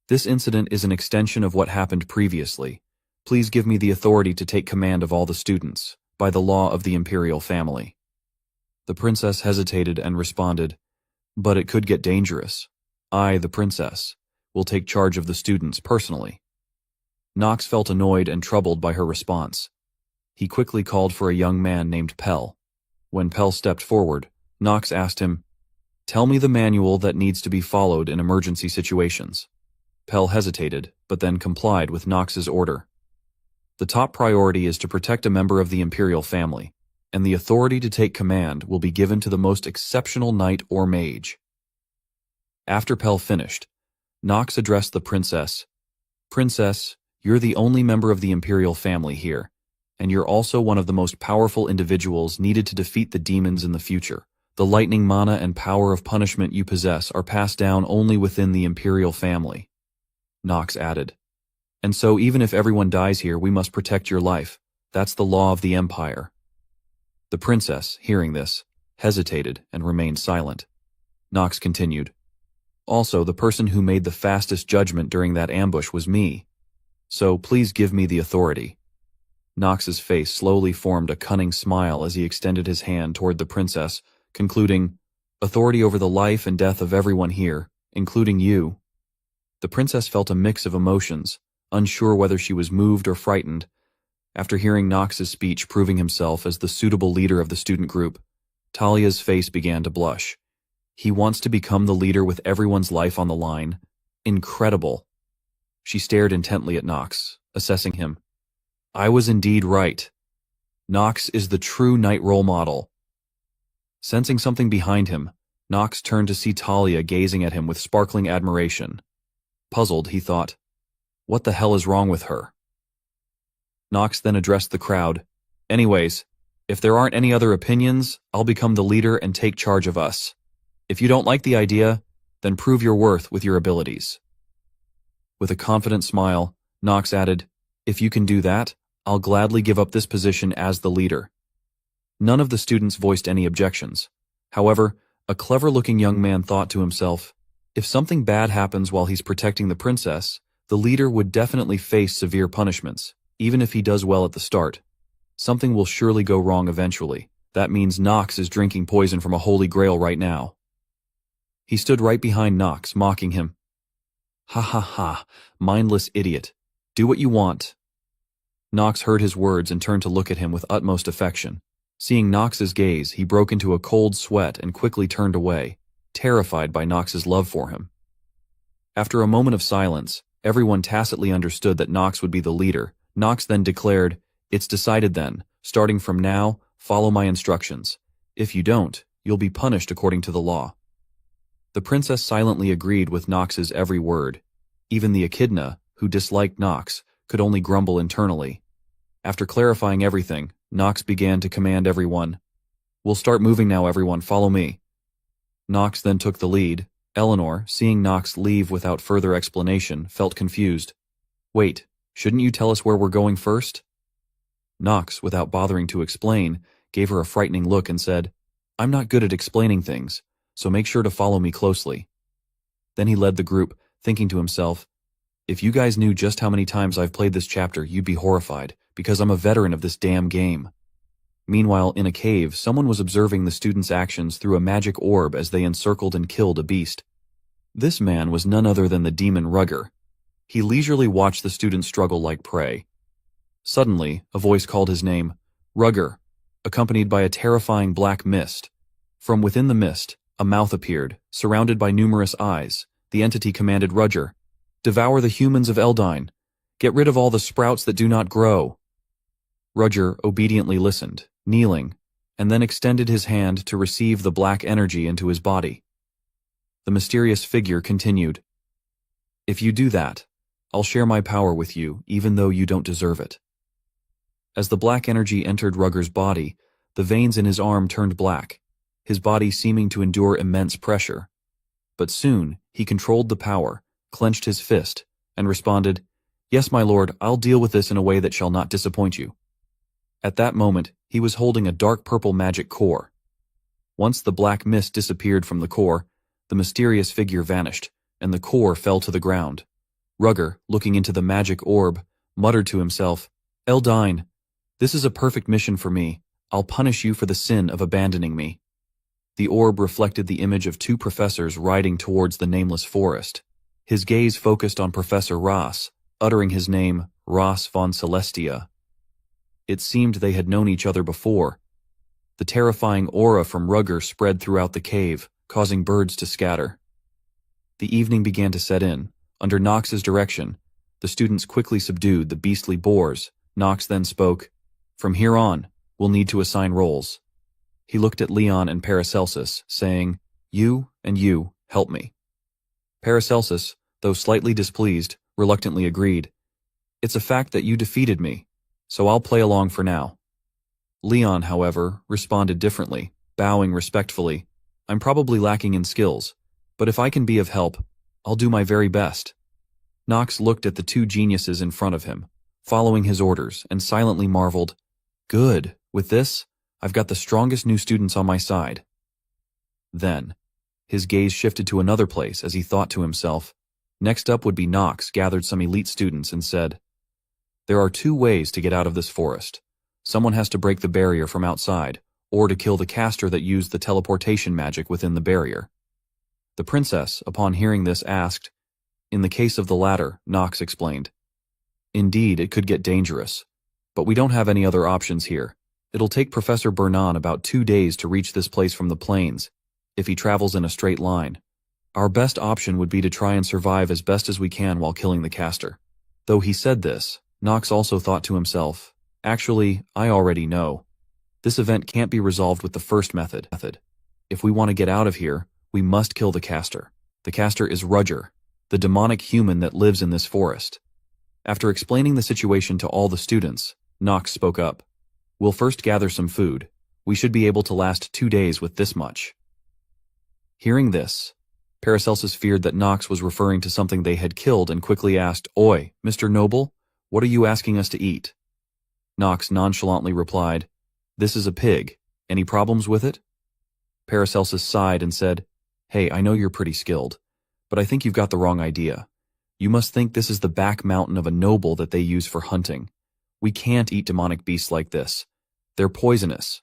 "This incident is an extension of what happened previously. Please give me the authority to take command of all the students, by the law of the imperial family." The princess hesitated and responded, "But it could get dangerous. I, the princess, will take charge of the students personally." Nox felt annoyed and troubled by her response. He quickly called for a young man named Pell. When Pell stepped forward, Nox asked him, "Tell me the manual that needs to be followed in emergency situations." Pell hesitated, but then complied with Nox's order. "The top priority is to protect a member of the imperial family, and the authority to take command will be given to the most exceptional knight or mage." After Pell finished, Nox addressed the princess. "Princess, you're the only member of the imperial family here, and you're also one of the most powerful individuals needed to defeat the demons in the future. The lightning mana and power of punishment you possess are passed down only within the imperial family." Nox added, "And so even if everyone dies here, we must protect your life. That's the law of the empire." The princess, hearing this, hesitated and remained silent. Nox continued, "Also, the person who made the fastest judgment during that ambush was me. So please give me the authority." Nox's face slowly formed a cunning smile as he extended his hand toward the princess, concluding, "Authority over the life and death of everyone here, including you." The princess felt a mix of emotions, unsure whether she was moved or frightened. After hearing Nox's speech proving himself as the suitable leader of the student group, Talia's face began to blush. He wants to become the leader with everyone's life on the line. Incredible. She stared intently at Nox, assessing him. I was indeed right. Nox is the true knight role model. Sensing something behind him, Nox turned to see Talia gazing at him with sparkling admiration. Puzzled, he thought, "What the hell is wrong with her?" Nox then addressed the crowd. "Anyways, if there aren't any other opinions, I'll become the leader and take charge of us. If you don't like the idea, then prove your worth with your abilities." With a confident smile, Nox added, "If you can do that, I'll gladly give up this position as the leader." None of the students voiced any objections. However, a clever-looking young man thought to himself, if something bad happens while he's protecting the princess, the leader would definitely face severe punishments, even if he does well at the start. Something will surely go wrong eventually. That means Nox is drinking poison from a holy grail right now. He stood right behind Nox, mocking him. "Ha ha ha, mindless idiot. Do what you want." Nox heard his words and turned to look at him with utmost affection. Seeing Nox's gaze, he broke into a cold sweat and quickly turned away, terrified by Nox's love for him. After a moment of silence, everyone tacitly understood that Nox would be the leader. Nox then declared, "It's decided then. Starting from now, follow my instructions. If you don't, you'll be punished according to the law." The princess silently agreed with Nox's every word. Even the echidna, who disliked Nox, could only grumble internally. After clarifying everything, Nox began to command everyone. "We'll start moving now, everyone. Follow me." Nox then took the lead. Eleanor, seeing Nox leave without further explanation, felt confused. "Wait, shouldn't you tell us where we're going first?" Nox, without bothering to explain, gave her a frightening look and said, "I'm not good at explaining things, so make sure to follow me closely." Then he led the group, thinking to himself, "If you guys knew just how many times I've played this chapter, you'd be horrified, because I'm a veteran of this damn game." Meanwhile, in a cave, someone was observing the students' actions through a magic orb as they encircled and killed a beast. This man was none other than the demon Rugger. He leisurely watched the students struggle like prey. Suddenly, a voice called his name, "Rugger," accompanied by a terrifying black mist. From within the mist, a mouth appeared, surrounded by numerous eyes. The entity commanded Rugger, "Devour the humans of Eldine. Get rid of all the sprouts that do not grow." Rugger obediently listened, kneeling, and then extended his hand to receive the black energy into his body. The mysterious figure continued, "If you do that, I'll share my power with you, even though you don't deserve it." As the black energy entered Rugger's body, the veins in his arm turned black, his body seeming to endure immense pressure. But soon, he controlled the power, clenched his fist, and responded, "Yes, my lord, I'll deal with this in a way that shall not disappoint you." At that moment, he was holding a dark purple magic core. Once the black mist disappeared from the core, the mysterious figure vanished, and the core fell to the ground. Rugger, looking into the magic orb, muttered to himself, "Eldine, this is a perfect mission for me. I'll punish you for the sin of abandoning me." The orb reflected the image of two professors riding towards the nameless forest. His gaze focused on Professor Ross, uttering his name, Ross von Celestia. It seemed they had known each other before. The terrifying aura from Rugger spread throughout the cave, causing birds to scatter. The evening began to set in. Under Nox's direction, the students quickly subdued the beastly boars. Nox then spoke, "From here on, we'll need to assign roles." He looked at Leon and Paracelsus, saying, "You and you, help me." Paracelsus, though slightly displeased, reluctantly agreed. "It's a fact that you defeated me, so I'll play along for now." Leon, however, responded differently, bowing respectfully. "I'm probably lacking in skills, but if I can be of help, I'll do my very best." Nox looked at the two geniuses in front of him, following his orders, and silently marveled, "Good, with this, I've got the strongest new students on my side." Then, his gaze shifted to another place as he thought to himself. Next up would be Nox gathered some elite students and said, "There are two ways to get out of this forest. Someone has to break the barrier from outside, or to kill the caster that used the teleportation magic within the barrier." The princess, upon hearing this, asked, "In the case of the latter," Nox explained, "indeed it could get dangerous, but we don't have any other options here. It'll take Professor Bernan about 2 days to reach this place from the plains, if he travels in a straight line. Our best option would be to try and survive as best as we can while killing the caster." Though he said this, Nox also thought to himself, "Actually, I already know. This event can't be resolved with the first method. If we want to get out of here, we must kill the caster. The caster is Rugger, the demonic human that lives in this forest." After explaining the situation to all the students, Nox spoke up. "We'll first gather some food. We should be able to last 2 days with this much." Hearing this, Paracelsus feared that Nox was referring to something they had killed and quickly asked, "Oi, Mr. Noble, what are you asking us to eat?" Nox nonchalantly replied, "This is a pig. Any problems with it?" Paracelsus sighed and said, "Hey, I know you're pretty skilled, but I think you've got the wrong idea. You must think this is the back mountain of a noble that they use for hunting. We can't eat demonic beasts like this. They're poisonous."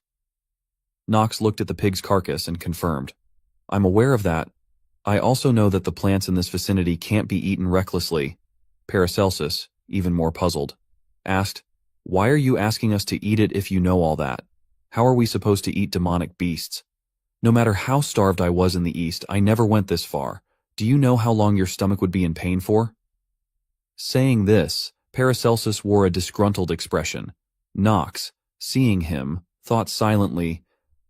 Nox looked at the pig's carcass and confirmed, "I'm aware of that. I also know that the plants in this vicinity can't be eaten recklessly." Paracelsus, even more puzzled, asked, "Why are you asking us to eat it if you know all that? How are we supposed to eat demonic beasts? No matter how starved I was in the East, I never went this far. Do you know how long your stomach would be in pain for?" Saying this, Paracelsus wore a disgruntled expression. Nox, seeing him, thought silently,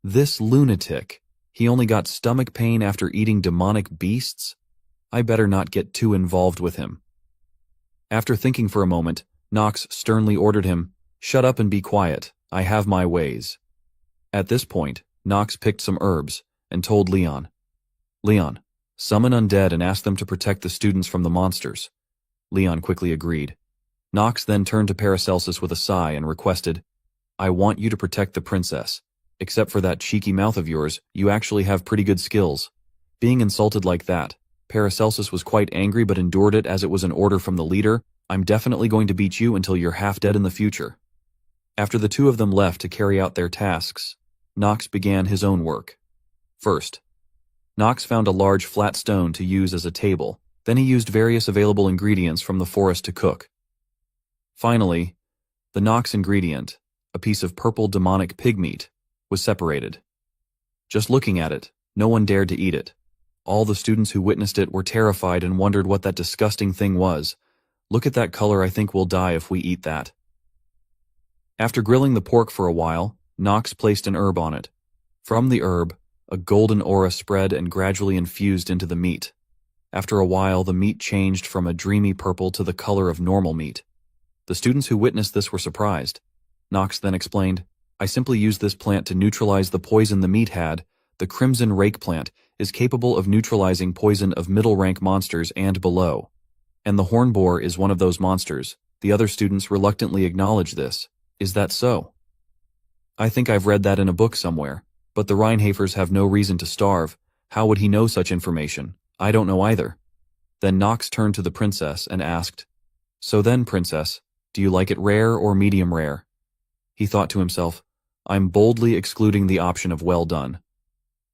"This lunatic, he only got stomach pain after eating demonic beasts? I better not get too involved with him." After thinking for a moment, Nox sternly ordered him, "Shut up and be quiet. I have my ways." At this point, Nox picked some herbs and told Leon, "Leon, summon undead and ask them to protect the students from the monsters." Leon quickly agreed. Nox then turned to Paracelsus with a sigh and requested, "I want you to protect the princess. Except for that cheeky mouth of yours, you actually have pretty good skills." Being insulted like that, Paracelsus was quite angry but endured it as it was an order from the leader. "I'm definitely going to beat you until you're half dead in the future." After the two of them left to carry out their tasks, Nox began his own work. First, Nox found a large flat stone to use as a table. Then he used various available ingredients from the forest to cook. Finally, the Nox ingredient, a piece of purple demonic pig meat, was separated. Just looking at it, no one dared to eat it. All the students who witnessed it were terrified and wondered what that disgusting thing was. "Look at that color, I think we'll die if we eat that." After grilling the pork for a while, Nox placed an herb on it. From the herb, a golden aura spread and gradually infused into the meat. After a while, the meat changed from a dreamy purple to the color of normal meat. The students who witnessed this were surprised. Nox then explained, "I simply used this plant to neutralize the poison the meat had. The crimson rake plant is capable of neutralizing poison of middle-rank monsters and below. And the hornboar is one of those monsters." The other students reluctantly acknowledged this. "Is that so?" I think I've read that in a book somewhere. But the Reinhafers have no reason to starve. How would he know such information? I don't know either. Then Knox turned to the princess and asked, So then, princess, do you like it rare or medium rare? He thought to himself, I'm boldly excluding the option of well done.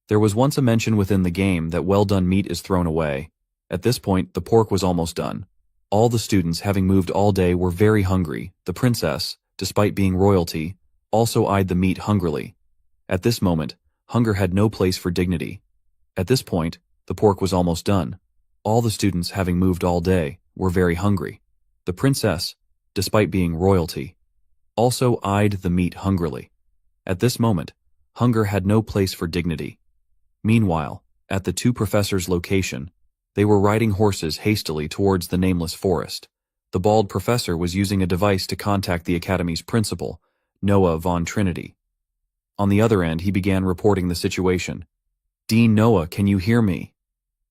There was once a mention within the game that well done meat is thrown away. At this point, the pork was almost done. All the students, having moved all day, were very hungry. The princess, despite being royalty, also eyed the meat hungrily. At this moment, hunger had no place for dignity. At this point, the pork was almost done. All the students, having moved all day, were very hungry. The princess, despite being royalty, also eyed the meat hungrily. At this moment, hunger had no place for dignity. Meanwhile, at the two professors' location, they were riding horses hastily towards the nameless forest. The bald professor was using a device to contact the academy's principal, Noah von Trinity. On the other end, he began reporting the situation. Dean Noah, can you hear me?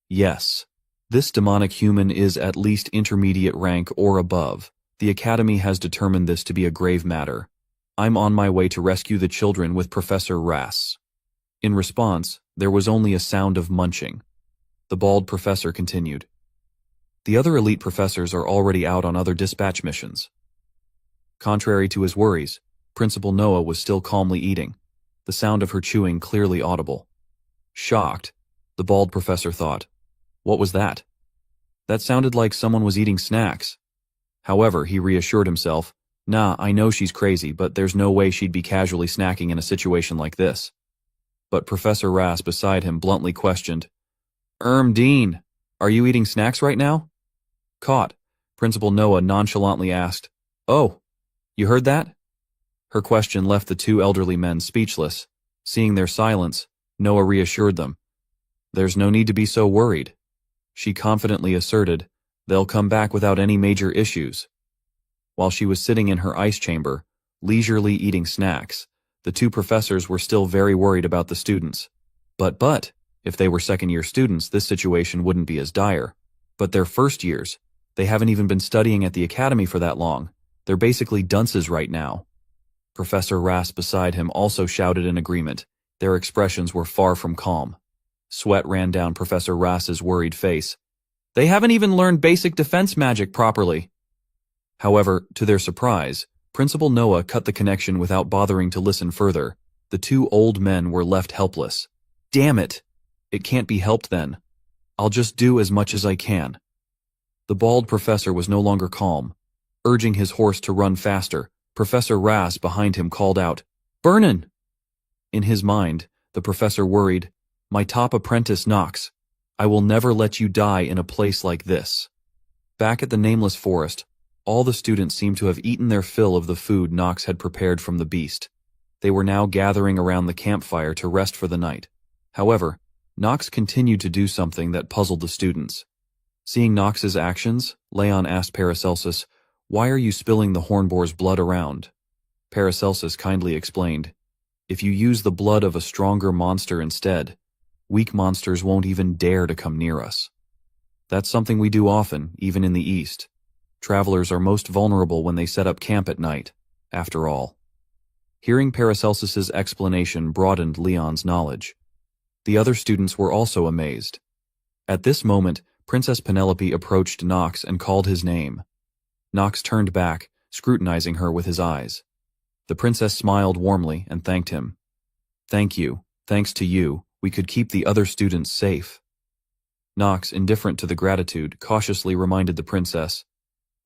Yes. This demonic human is at least intermediate rank or above. The academy has determined this to be a grave matter. I'm on my way to rescue the children with Professor Rass. In response, there was only a sound of munching. The bald professor continued. The other elite professors are already out on other dispatch missions. Contrary to his worries, Principal Noah was still calmly eating, the sound of her chewing clearly audible. Shocked, the bald professor thought, what was that? That sounded like someone was eating snacks. However, he reassured himself, nah, I know she's crazy, but there's no way she'd be casually snacking in a situation like this. But Professor Rass beside him bluntly questioned, Dean, are you eating snacks right now? Caught, Principal Noah nonchalantly asked, Oh, you heard that? Her question left the two elderly men speechless. Seeing their silence, Noah reassured them. There's no need to be so worried. She confidently asserted, they'll come back without any major issues. While she was sitting in her ice chamber, leisurely eating snacks, the two professors were still very worried about the students. But, if they were second-year students, this situation wouldn't be as dire. But they're first years. They haven't even been studying at the academy for that long. They're basically dunces right now. Professor Rass beside him also shouted in agreement. Their expressions were far from calm. Sweat ran down Professor Rass's worried face. They haven't even learned basic defense magic properly. However, to their surprise, Principal Noah cut the connection without bothering to listen further. The two old men were left helpless. Damn it! It can't be helped then. I'll just do as much as I can. The bald professor was no longer calm. Urging his horse to run faster, Professor Rass behind him called out, Burnin! In his mind, the professor worried, My top apprentice Knox. I will never let you die in a place like this. Back at the nameless forest, all the students seemed to have eaten their fill of the food Knox had prepared from the beast. They were now gathering around the campfire to rest for the night. However, Knox continued to do something that puzzled the students. Seeing Knox's actions, Leon asked Paracelsus, Why are you spilling the hornboar's blood around? Paracelsus kindly explained, If you use the blood of a stronger monster instead, weak monsters won't even dare to come near us. That's something we do often, even in the East. Travelers are most vulnerable when they set up camp at night, after all. Hearing Paracelsus's explanation broadened Leon's knowledge. The other students were also amazed. At this moment, Princess Penelope approached Knox and called his name. Knox turned back, scrutinizing her with his eyes. The princess smiled warmly and thanked him. Thank you. Thanks to you, we could keep the other students safe. Knox, indifferent to the gratitude, cautiously reminded the princess,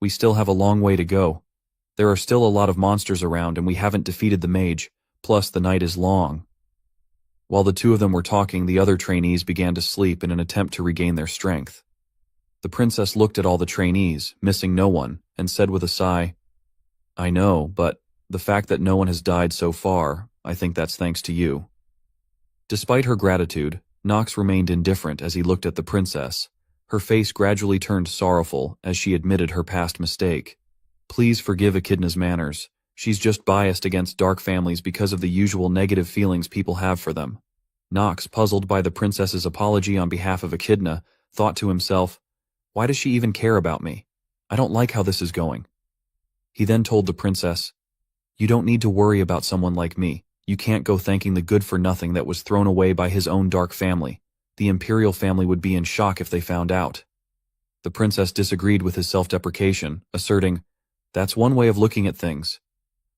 We still have a long way to go. There are still a lot of monsters around and we haven't defeated the mage, plus the night is long. While the two of them were talking, the other trainees began to sleep in an attempt to regain their strength. The princess looked at all the trainees, missing no one, and said with a sigh, I know, but the fact that no one has died so far, I think that's thanks to you. Despite her gratitude, Knox remained indifferent as he looked at the princess. Her face gradually turned sorrowful as she admitted her past mistake. Please forgive Echidna's manners. She's just biased against dark families because of the usual negative feelings people have for them. Knox, puzzled by the princess's apology on behalf of Echidna, thought to himself, Why does she even care about me? I don't like how this is going. He then told the princess, You don't need to worry about someone like me. You can't go thanking the good-for-nothing that was thrown away by his own dark family. The imperial family would be in shock if they found out. The princess disagreed with his self-deprecation, asserting, "That's one way of looking at things."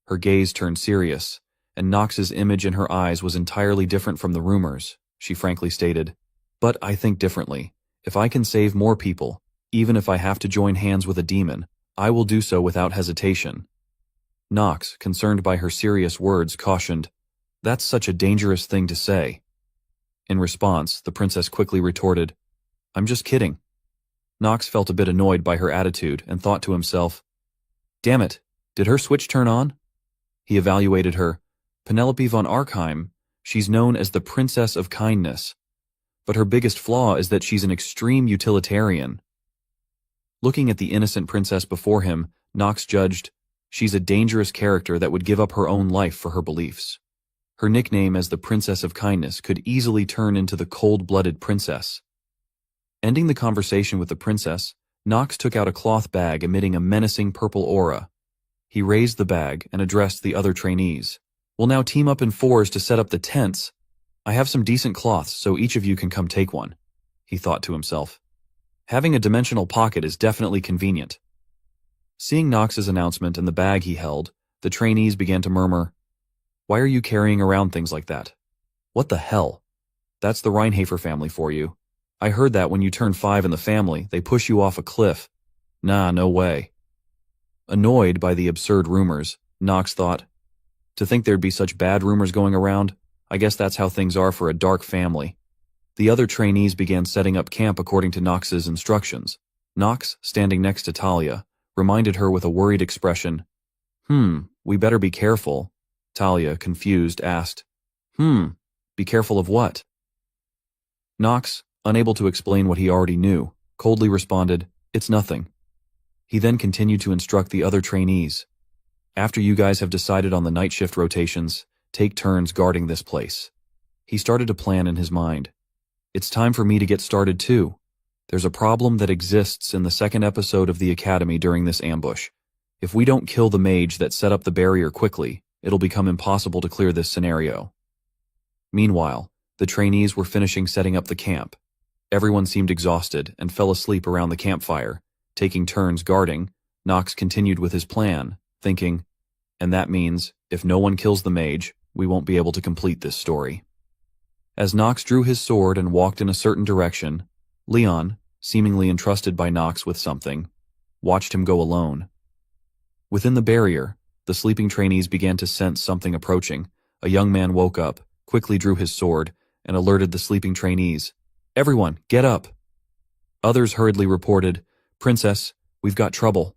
Her gaze turned serious, and Nox's image in her eyes was entirely different from the rumors, she frankly stated. "But I think differently. If I can save more people, even if I have to join hands with a demon, I will do so without hesitation." Nox, concerned by her serious words, cautioned, "That's such a dangerous thing to say." In response, the princess quickly retorted, "I'm just kidding." Nox felt a bit annoyed by her attitude and thought to himself, "Damn it, did her switch turn on?" He evaluated her. Penelope von Arkheim, she's known as the Princess of Kindness. But her biggest flaw is that she's an extreme utilitarian. Looking at the innocent princess before him, Nox judged, she's a dangerous character that would give up her own life for her beliefs. Her nickname as the Princess of Kindness could easily turn into the cold-blooded princess. Ending the conversation with the princess, Nox took out a cloth bag emitting a menacing purple aura. He raised the bag and addressed the other trainees. "We'll now team up in fours to set up the tents. I have some decent cloths, so each of you can come take one," he thought to himself. Having a dimensional pocket is definitely convenient. Seeing Nox's announcement and the bag he held, the trainees began to murmur, "Why are you carrying around things like that? What the hell? That's the Reinhafer family for you. I heard that when you turn 5 in the family, they push you off a cliff. Nah, no way." Annoyed by the absurd rumors, Nox thought, "To think there'd be such bad rumors going around, I guess that's how things are for a dark family." The other trainees began setting up camp according to Nox's instructions. Nox, standing next to Talia, reminded her with a worried expression, We better be careful." Talia, confused, asked, Be careful of what?" Nox, unable to explain what he already knew, coldly responded, "It's nothing." He then continued to instruct the other trainees. "After you guys have decided on the night shift rotations, take turns guarding this place." He started to plan in his mind. "It's time for me to get started too. There's a problem that exists in the second episode of the Academy during this ambush. If we don't kill the mage that set up the barrier quickly, it'll become impossible to clear this scenario." Meanwhile, the trainees were finishing setting up the camp. Everyone seemed exhausted and fell asleep around the campfire. Taking turns guarding, Nox continued with his plan, thinking, "And that means, if no one kills the mage, we won't be able to complete this story." As Nox drew his sword and walked in a certain direction, Leon, seemingly entrusted by Nox with something, watched him go alone. Within the barrier, the sleeping trainees began to sense something approaching. A young man woke up, quickly drew his sword, and alerted the sleeping trainees. "Everyone, get up!" Others hurriedly reported, "Princess, we've got trouble."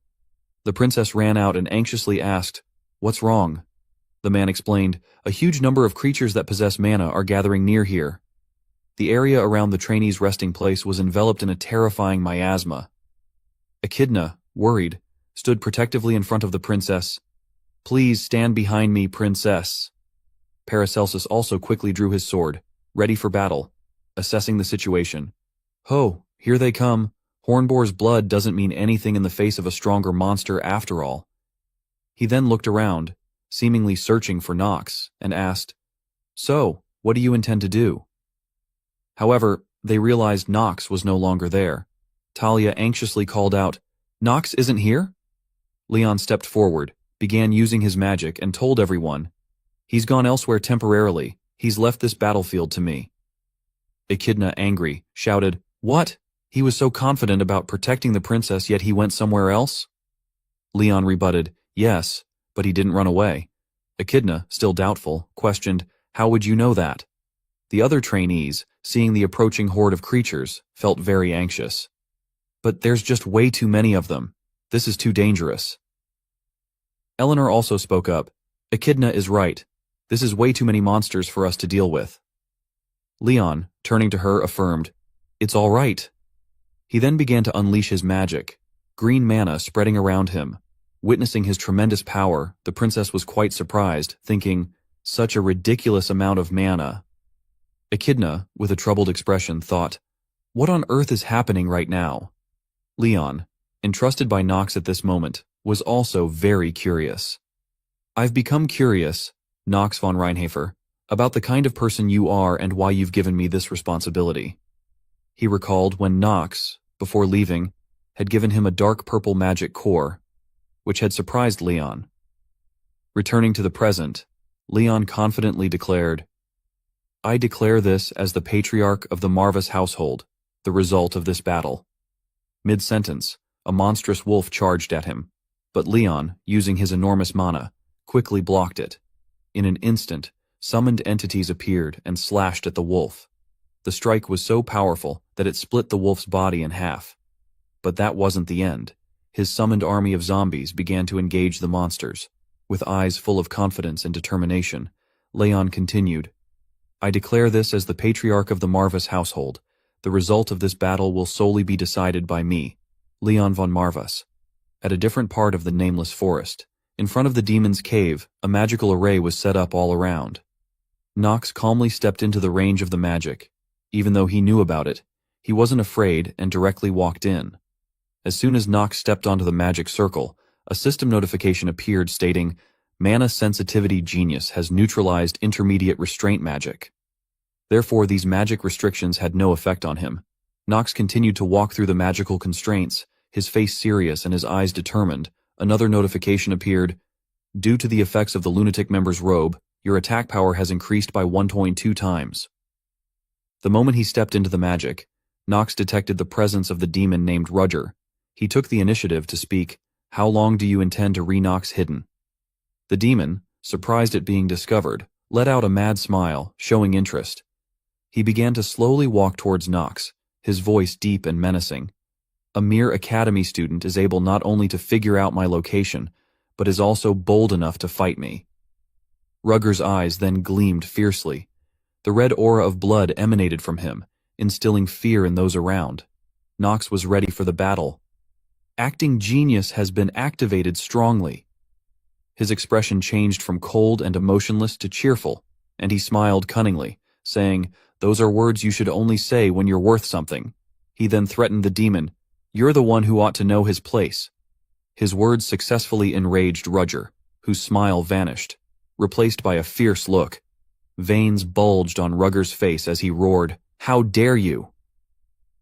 The princess ran out and anxiously asked, "What's wrong?" The man explained, "A huge number of creatures that possess mana are gathering near here." The area around the trainees' resting place was enveloped in a terrifying miasma. Echidna, worried, stood protectively in front of the princess. "Please stand behind me, princess." Paracelsus also quickly drew his sword, ready for battle, assessing the situation. "Ho, here they come. Hornboar's blood doesn't mean anything in the face of a stronger monster after all." He then looked around, seemingly searching for Nox, and asked, "So, what do you intend to do?" However, they realized Nox was no longer there. Talia anxiously called out, "Nox isn't here?" Leon stepped forward, began using his magic, and told everyone, "He's gone elsewhere temporarily. He's left this battlefield to me." Echidna, angry, shouted, "What? He was so confident about protecting the princess, yet he went somewhere else?" Leon rebutted, "Yes, but he didn't run away." Echidna, still doubtful, questioned, "How would you know that?" The other trainees, seeing the approaching horde of creatures, felt very anxious. "But there's just way too many of them. This is too dangerous." Eleanor also spoke up, "Echidna is right. This is way too many monsters for us to deal with." Leon, turning to her, affirmed, "It's all right." He then began to unleash his magic, green mana spreading around him. Witnessing his tremendous power, the princess was quite surprised, thinking, "Such a ridiculous amount of mana." Echidna, with a troubled expression, thought, "What on earth is happening right now?" Leon, entrusted by Nox at this moment, was also very curious. "I've become curious. Knox von Reinhafer, about the kind of person you are and why you've given me this responsibility. He recalled when Knox, before leaving, had given him a dark purple magic core, which had surprised Leon. Returning to the present, Leon confidently declared, I declare this as the patriarch of the Marvas household, the result of this battle. Mid-sentence, a monstrous wolf charged at him, but Leon, using his enormous mana, quickly blocked it. In an instant, summoned entities appeared and slashed at the wolf. The strike was so powerful that it split the wolf's body in half. But that wasn't the end. His summoned army of zombies began to engage the monsters. With eyes full of confidence and determination, Leon continued, I declare this as the patriarch of the Marvas household. The result of this battle will solely be decided by me, Leon von Marvas. At a different part of the nameless forest, in front of the demon's cave, a magical array was set up all around. Knox calmly stepped into the range of the magic. Even though he knew about it, he wasn't afraid and directly walked in. As soon as Knox stepped onto the magic circle, a system notification appeared stating, Mana Sensitivity Genius has neutralized intermediate restraint magic. Therefore, these magic restrictions had no effect on him. Knox continued to walk through the magical constraints, his face serious and his eyes determined. Another notification appeared. Due to the effects of the lunatic member's robe, your attack power has increased by 1.2 times. The moment he stepped into the magic, Knox detected the presence of the demon named Rudger. He took the initiative to speak, How long do you intend to re-Knox hidden? The demon, surprised at being discovered, let out a mad smile, showing interest. He began to slowly walk towards Knox, his voice deep and menacing. A mere academy student is able not only to figure out my location, but is also bold enough to fight me. Rugger's eyes then gleamed fiercely. The red aura of blood emanated from him, instilling fear in those around. Knox was ready for the battle. Acting genius has been activated strongly. His expression changed from cold and emotionless to cheerful, and he smiled cunningly, saying, Those are words you should only say when you're worth something. He then threatened the demon, You're the one who ought to know his place. His words successfully enraged Rudger, whose smile vanished, replaced by a fierce look. Veins bulged on Rugger's face as he roared, How dare you!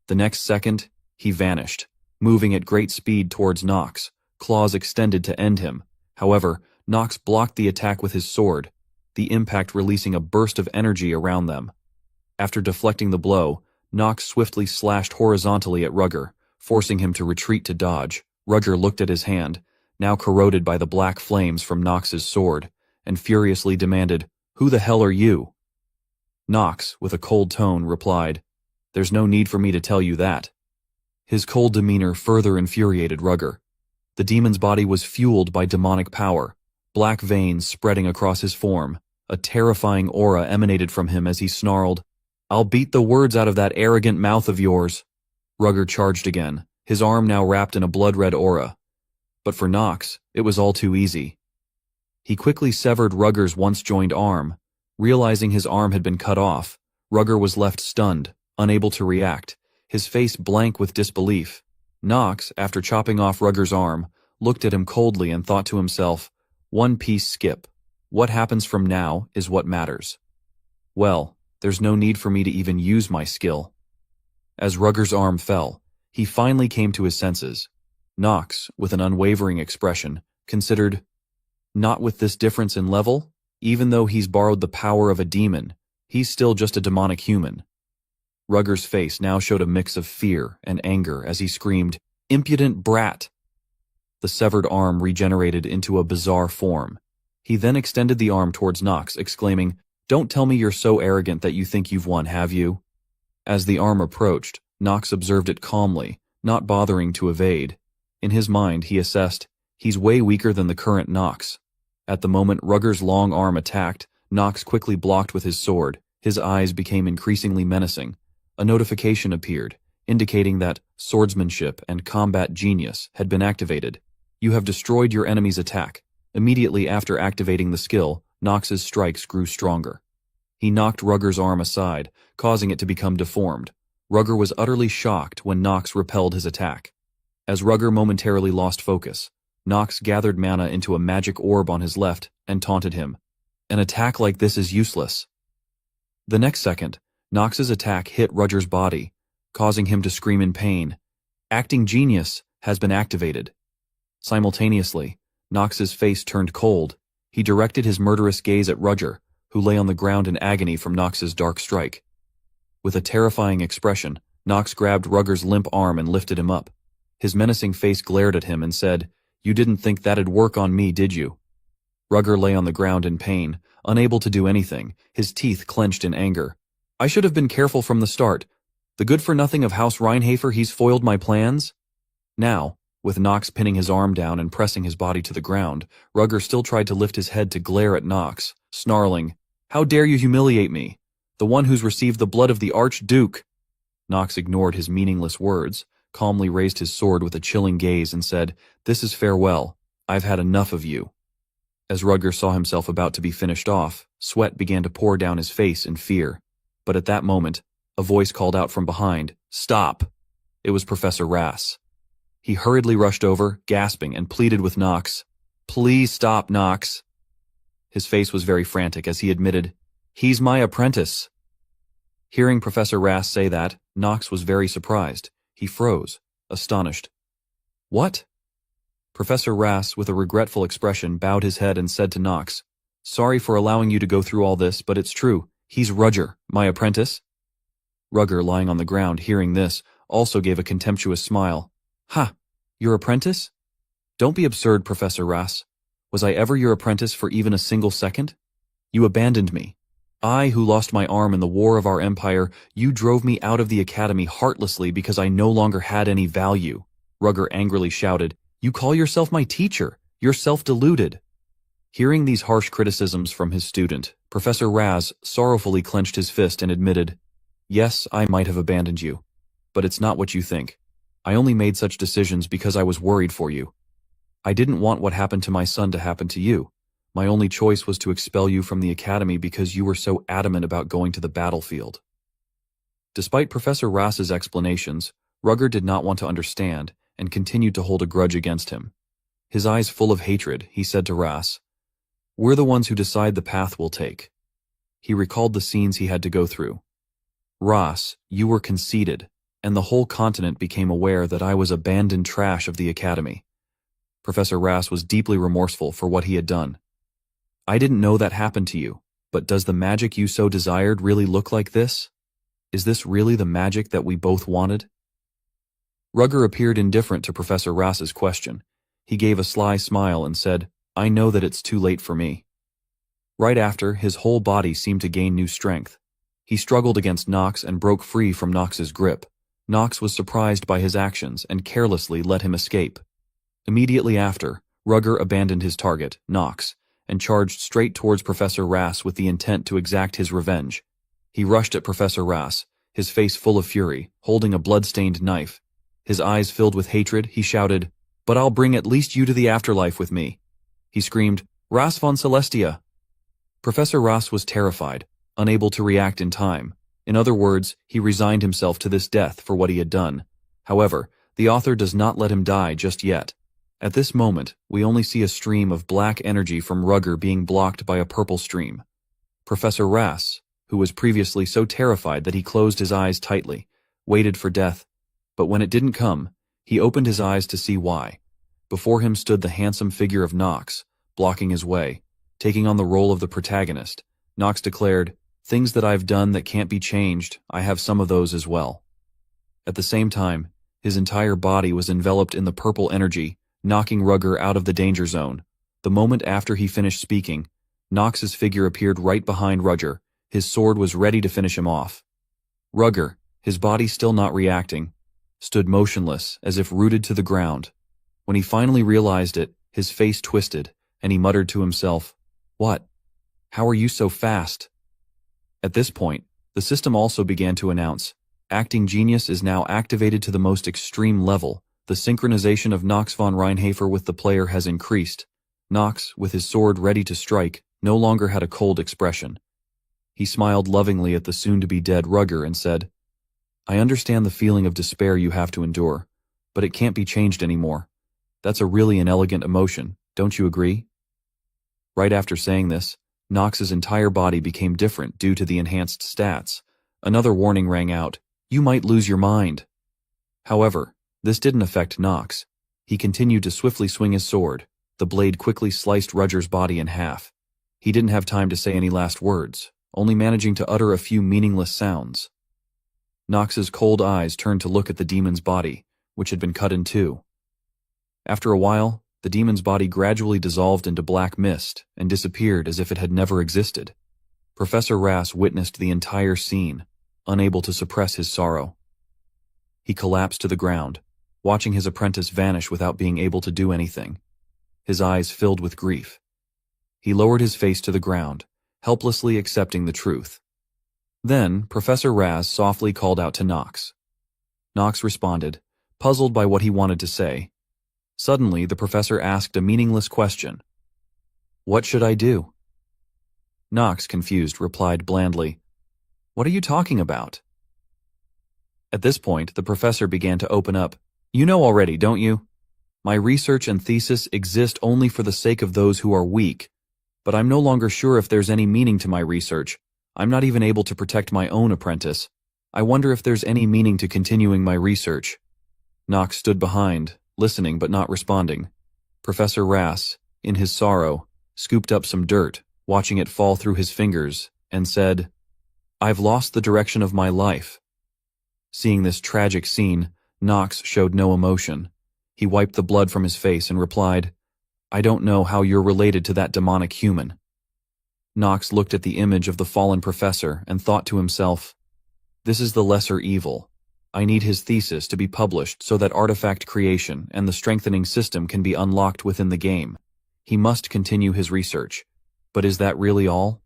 The next second, he vanished, moving at great speed towards Knox, claws extended to end him. However, Knox blocked the attack with his sword, the impact releasing a burst of energy around them. After deflecting the blow, Knox swiftly slashed horizontally at Rugger, forcing him to retreat to dodge. Rugger looked at his hand, now corroded by the black flames from Knox's sword, and furiously demanded, Who the hell are you? Knox, with a cold tone, replied, There's no need for me to tell you that. His cold demeanor further infuriated Rugger. The demon's body was fueled by demonic power, black veins spreading across his form. A terrifying aura emanated from him as he snarled, I'll beat the words out of that arrogant mouth of yours. Rugger charged again, his arm now wrapped in a blood-red aura. But for Knox, it was all too easy. He quickly severed Rugger's once-joined arm. Realizing his arm had been cut off, Rugger was left stunned, unable to react, his face blank with disbelief. Knox, after chopping off Rugger's arm, looked at him coldly and thought to himself, One piece skip. What happens from now is what matters. Well, there's no need for me to even use my skill. As Rugger's arm fell, he finally came to his senses. Knox, with an unwavering expression, considered, Not with this difference in level? Even though he's borrowed the power of a demon, he's still just a demonic human. Rugger's face now showed a mix of fear and anger as he screamed, Impudent brat! The severed arm regenerated into a bizarre form. He then extended the arm towards Knox, exclaiming, Don't tell me you're so arrogant that you think you've won, have you? As the arm approached, Knox observed it calmly, not bothering to evade. In his mind, he assessed, He's way weaker than the current Knox. At the moment Rugger's long arm attacked, Knox quickly blocked with his sword. His eyes became increasingly menacing. A notification appeared, indicating that swordsmanship and combat genius had been activated. You have destroyed your enemy's attack. Immediately after activating the skill, Knox's strikes grew stronger. He knocked Rugger's arm aside, causing it to become deformed. Rugger was utterly shocked when Knox repelled his attack. As Rugger momentarily lost focus, Knox gathered mana into a magic orb on his left and taunted him. An attack like this is useless. The next second, Nox's attack hit Roger's body, causing him to scream in pain. Acting Genius has been activated. Simultaneously, Nox's face turned cold. He directed his murderous gaze at Roger, who lay on the ground in agony from Nox's dark strike. With a terrifying expression, Nox grabbed Rugger's limp arm and lifted him up. His menacing face glared at him and said, "You didn't think that'd work on me, did you?" Rugger lay on the ground in pain, unable to do anything, his teeth clenched in anger. "I should have been careful from the start. The good-for-nothing of House Reinhafer, he's foiled my plans?" Now, with Nox pinning his arm down and pressing his body to the ground, Rugger still tried to lift his head to glare at Nox, snarling, "How dare you humiliate me? The one who's received the blood of the Archduke!" Nox ignored his meaningless words, calmly raised his sword with a chilling gaze and said, "This is farewell. I've had enough of you." As Rugger saw himself about to be finished off, sweat began to pour down his face in fear. But at that moment, a voice called out from behind, "Stop!" It was Professor Rass. He hurriedly rushed over, gasping, and pleaded with Nox, "Please stop, Nox." His face was very frantic as he admitted, "He's my apprentice." Hearing Professor Rass say that, Nox was very surprised. He froze, astonished. "What?" Professor Rass, with a regretful expression, bowed his head and said to Nox, "Sorry for allowing you to go through all this, but it's true. He's Rugger, my apprentice." Rugger, lying on the ground, hearing this, also gave a contemptuous smile. "Ha! Your apprentice? Don't be absurd, Professor Rass. Was I ever your apprentice for even a single second? You abandoned me. I, who lost my arm in the war of our empire, you drove me out of the academy heartlessly because I no longer had any value." Rugger angrily shouted, "You call yourself my teacher. You're self-deluded." Hearing these harsh criticisms from his student, Professor Raz sorrowfully clenched his fist and admitted, "Yes, I might have abandoned you. But it's not what you think. I only made such decisions because I was worried for you. I didn't want what happened to my son to happen to you. My only choice was to expel you from the academy because you were so adamant about going to the battlefield." Despite Professor Rass's explanations, Rugger did not want to understand and continued to hold a grudge against him. His eyes full of hatred, he said to Rass, "We're the ones who decide the path we'll take." He recalled the scenes he had to go through. "Rass, you were conceited, and the whole continent became aware that I was abandoned trash of the academy." Professor Rass was deeply remorseful for what he had done. "I didn't know that happened to you, but does the magic you so desired really look like this? Is this really the magic that we both wanted?" Rugger appeared indifferent to Professor Rass's question. He gave a sly smile and said, "I know that it's too late for me." Right after, his whole body seemed to gain new strength. He struggled against Nox and broke free from Nox's grip. Nox was surprised by his actions and carelessly let him escape. Immediately after, Rugger abandoned his target, Nox, and charged straight towards Professor Rass with the intent to exact his revenge. He rushed at Professor Rass, his face full of fury, holding a blood-stained knife. His eyes filled with hatred, he shouted, "But I'll bring at least you to the afterlife with me." He screamed, "Rass von Celestia!" Professor Rass was terrified, unable to react in time. In other words, he resigned himself to this death for what he had done. However, the author does not let him die just yet. At this moment, we only see a stream of black energy from Rugger being blocked by a purple stream. Professor Rass, who was previously so terrified that he closed his eyes tightly, waited for death, but when it didn't come, he opened his eyes to see why. Before him stood the handsome figure of Nox, blocking his way. Taking on the role of the protagonist, Nox declared, "Things that I've done that can't be changed, I have some of those as well." At the same time, his entire body was enveloped in the purple energy, knocking Rugger out of the danger zone. The moment after he finished speaking, Nox's figure appeared right behind Rugger. His sword was ready to finish him off. Rugger, his body still not reacting, stood motionless as if rooted to the ground. When he finally realized it, his face twisted, and he muttered to himself, "What? How are you so fast?" At this point, the system also began to announce, "Acting Genius is now activated to the most extreme level. The synchronization of Nox von Reinhafer with the player has increased." Nox, with his sword ready to strike, no longer had a cold expression. He smiled lovingly at the soon-to-be-dead Rugger and said, "I understand the feeling of despair you have to endure, but it can't be changed anymore. That's a really inelegant emotion, don't you agree?" Right after saying this, Knox's entire body became different due to the enhanced stats. Another warning rang out, "You might lose your mind." However, this didn't affect Knox. He continued to swiftly swing his sword. The blade quickly sliced Rudger's body in half. He didn't have time to say any last words, only managing to utter a few meaningless sounds. Knox's cold eyes turned to look at the demon's body, which had been cut in two. After a while, the demon's body gradually dissolved into black mist and disappeared as if it had never existed. Professor Rass witnessed the entire scene, unable to suppress his sorrow. He collapsed to the ground, watching his apprentice vanish without being able to do anything. His eyes filled with grief. He lowered his face to the ground, helplessly accepting the truth. Then, Professor Raz softly called out to Knox. Knox responded, puzzled by what he wanted to say. Suddenly, the professor asked a meaningless question. "What should I do?" Knox, confused, replied blandly, "What are you talking about?" At this point, the professor began to open up. "You know already, don't you? My research and thesis exist only for the sake of those who are weak, but I'm no longer sure if there's any meaning to my research. I'm not even able to protect my own apprentice. I wonder if there's any meaning to continuing my research." Knox stood behind, listening but not responding. Professor Rass, in his sorrow, scooped up some dirt, watching it fall through his fingers, and said, "I've lost the direction of my life." Seeing this tragic scene, Knox showed no emotion. He wiped the blood from his face and replied, "I don't know how you're related to that demonic human." Knox looked at the image of the fallen professor and thought to himself, "This is the lesser evil. I need his thesis to be published so that artifact creation and the strengthening system can be unlocked within the game. He must continue his research. But is that really all?"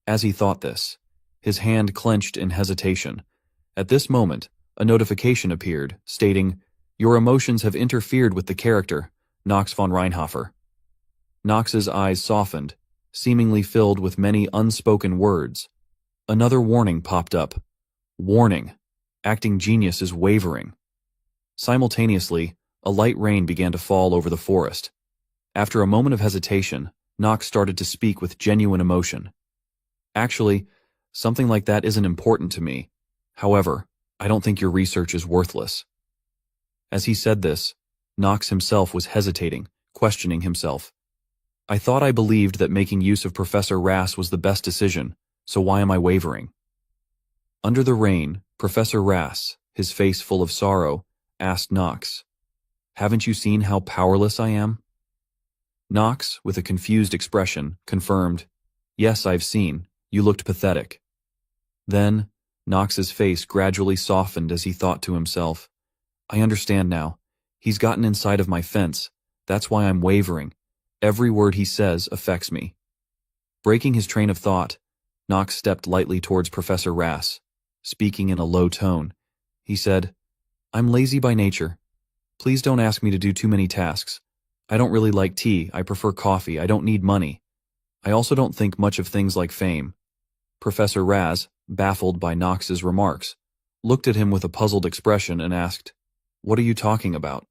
As he thought this, his hand clenched in hesitation. At this moment, a notification appeared, stating, "Your emotions have interfered with the character, Knox von Reinhofer." Knox's eyes softened, seemingly filled with many unspoken words. Another warning popped up. Warning. Acting genius is wavering. Simultaneously, a light rain began to fall over the forest. After a moment of hesitation, Knox started to speak with genuine emotion. "Actually, something like that isn't important to me. However, I don't think your research is worthless." As he said this, Knox himself was hesitating, questioning himself. "I thought I believed that making use of Professor Rass was the best decision, so why am I wavering?" Under the rain, Professor Rass, his face full of sorrow, asked Knox, "Haven't you seen how powerless I am?" Knox, with a confused expression, confirmed, "Yes, I've seen. You looked pathetic." Then, Knox's face gradually softened as he thought to himself, "I understand now. He's gotten inside of my fence. That's why I'm wavering. Every word he says affects me." Breaking his train of thought, Knox stepped lightly towards Professor Rass. Speaking in a low tone, he said, "I'm lazy by nature. Please don't ask me to do too many tasks. I don't really like tea, I prefer coffee, I don't need money. I also don't think much of things like fame." Professor Raz, baffled by Knox's remarks, looked at him with a puzzled expression and asked, "What are you talking about?"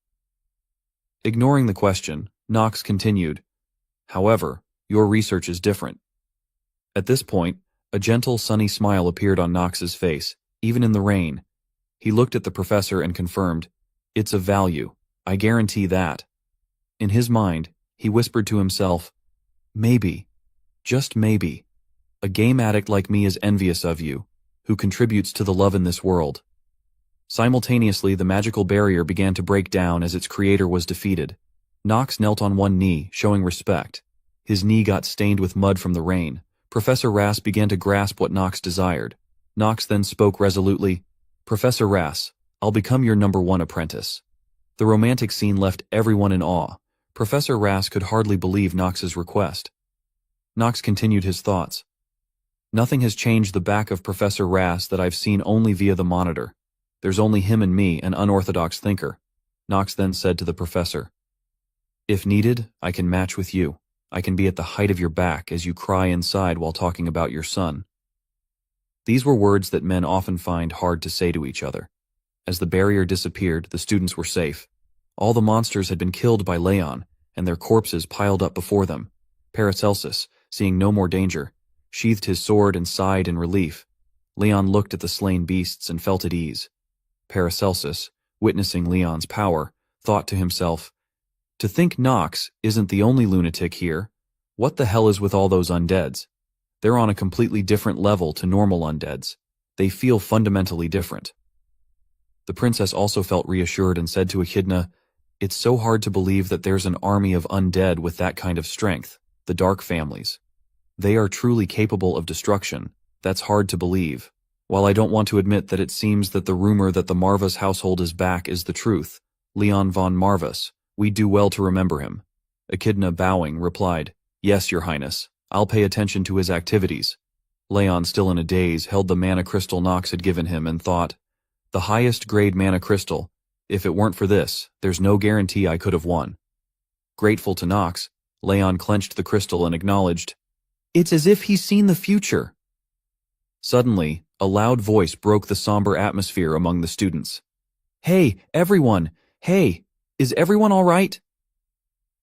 Ignoring the question, Knox continued, "However, your research is different." At this point, a gentle, sunny smile appeared on Knox's face, even in the rain. He looked at the professor and confirmed, "It's of value. I guarantee that." In his mind, he whispered to himself, "Maybe, just maybe, a game addict like me is envious of you, who contributes to the love in this world." Simultaneously, the magical barrier began to break down as its creator was defeated. Knox knelt on one knee, showing respect. His knee got stained with mud from the rain. Professor Rass began to grasp what Knox desired. Knox then spoke resolutely, "Professor Rass, I'll become your #1 apprentice." The romantic scene left everyone in awe. Professor Rass could hardly believe Knox's request. Knox continued his thoughts. "Nothing has changed the back of Professor Rass that I've seen only via the monitor. There's only him and me, an unorthodox thinker." Knox then said to the professor, "If needed, I can match with you. I can be at the height of your back as you cry inside while talking about your son." These were words that men often find hard to say to each other. As the barrier disappeared, the students were safe. All the monsters had been killed by Leon, and their corpses piled up before them. Paracelsus, seeing no more danger, sheathed his sword and sighed in relief. Leon looked at the slain beasts and felt at ease. Paracelsus, witnessing Leon's power, thought to himself, "To think Nox isn't the only lunatic here. What the hell is with all those undeads? They're on a completely different level to normal undeads. They feel fundamentally different." The princess also felt reassured and said to Echidna, "It's so hard to believe that there's an army of undead with that kind of strength, the Dark families. They are truly capable of destruction. That's hard to believe. While I don't want to admit that it seems that the rumor that the Marvas household is back is the truth, Leon von Marvas, we do well to remember him." Echidna, bowing, replied, "Yes, Your Highness. I'll pay attention to his activities." Leon, still in a daze, held the mana crystal Nox had given him and thought, "The highest grade mana crystal. If it weren't for this, there's no guarantee I could have won." Grateful to Nox, Leon clenched the crystal and acknowledged, "It's as if he's seen the future." Suddenly, a loud voice broke the somber atmosphere among the students. "Hey, everyone! Hey! Is everyone all right?"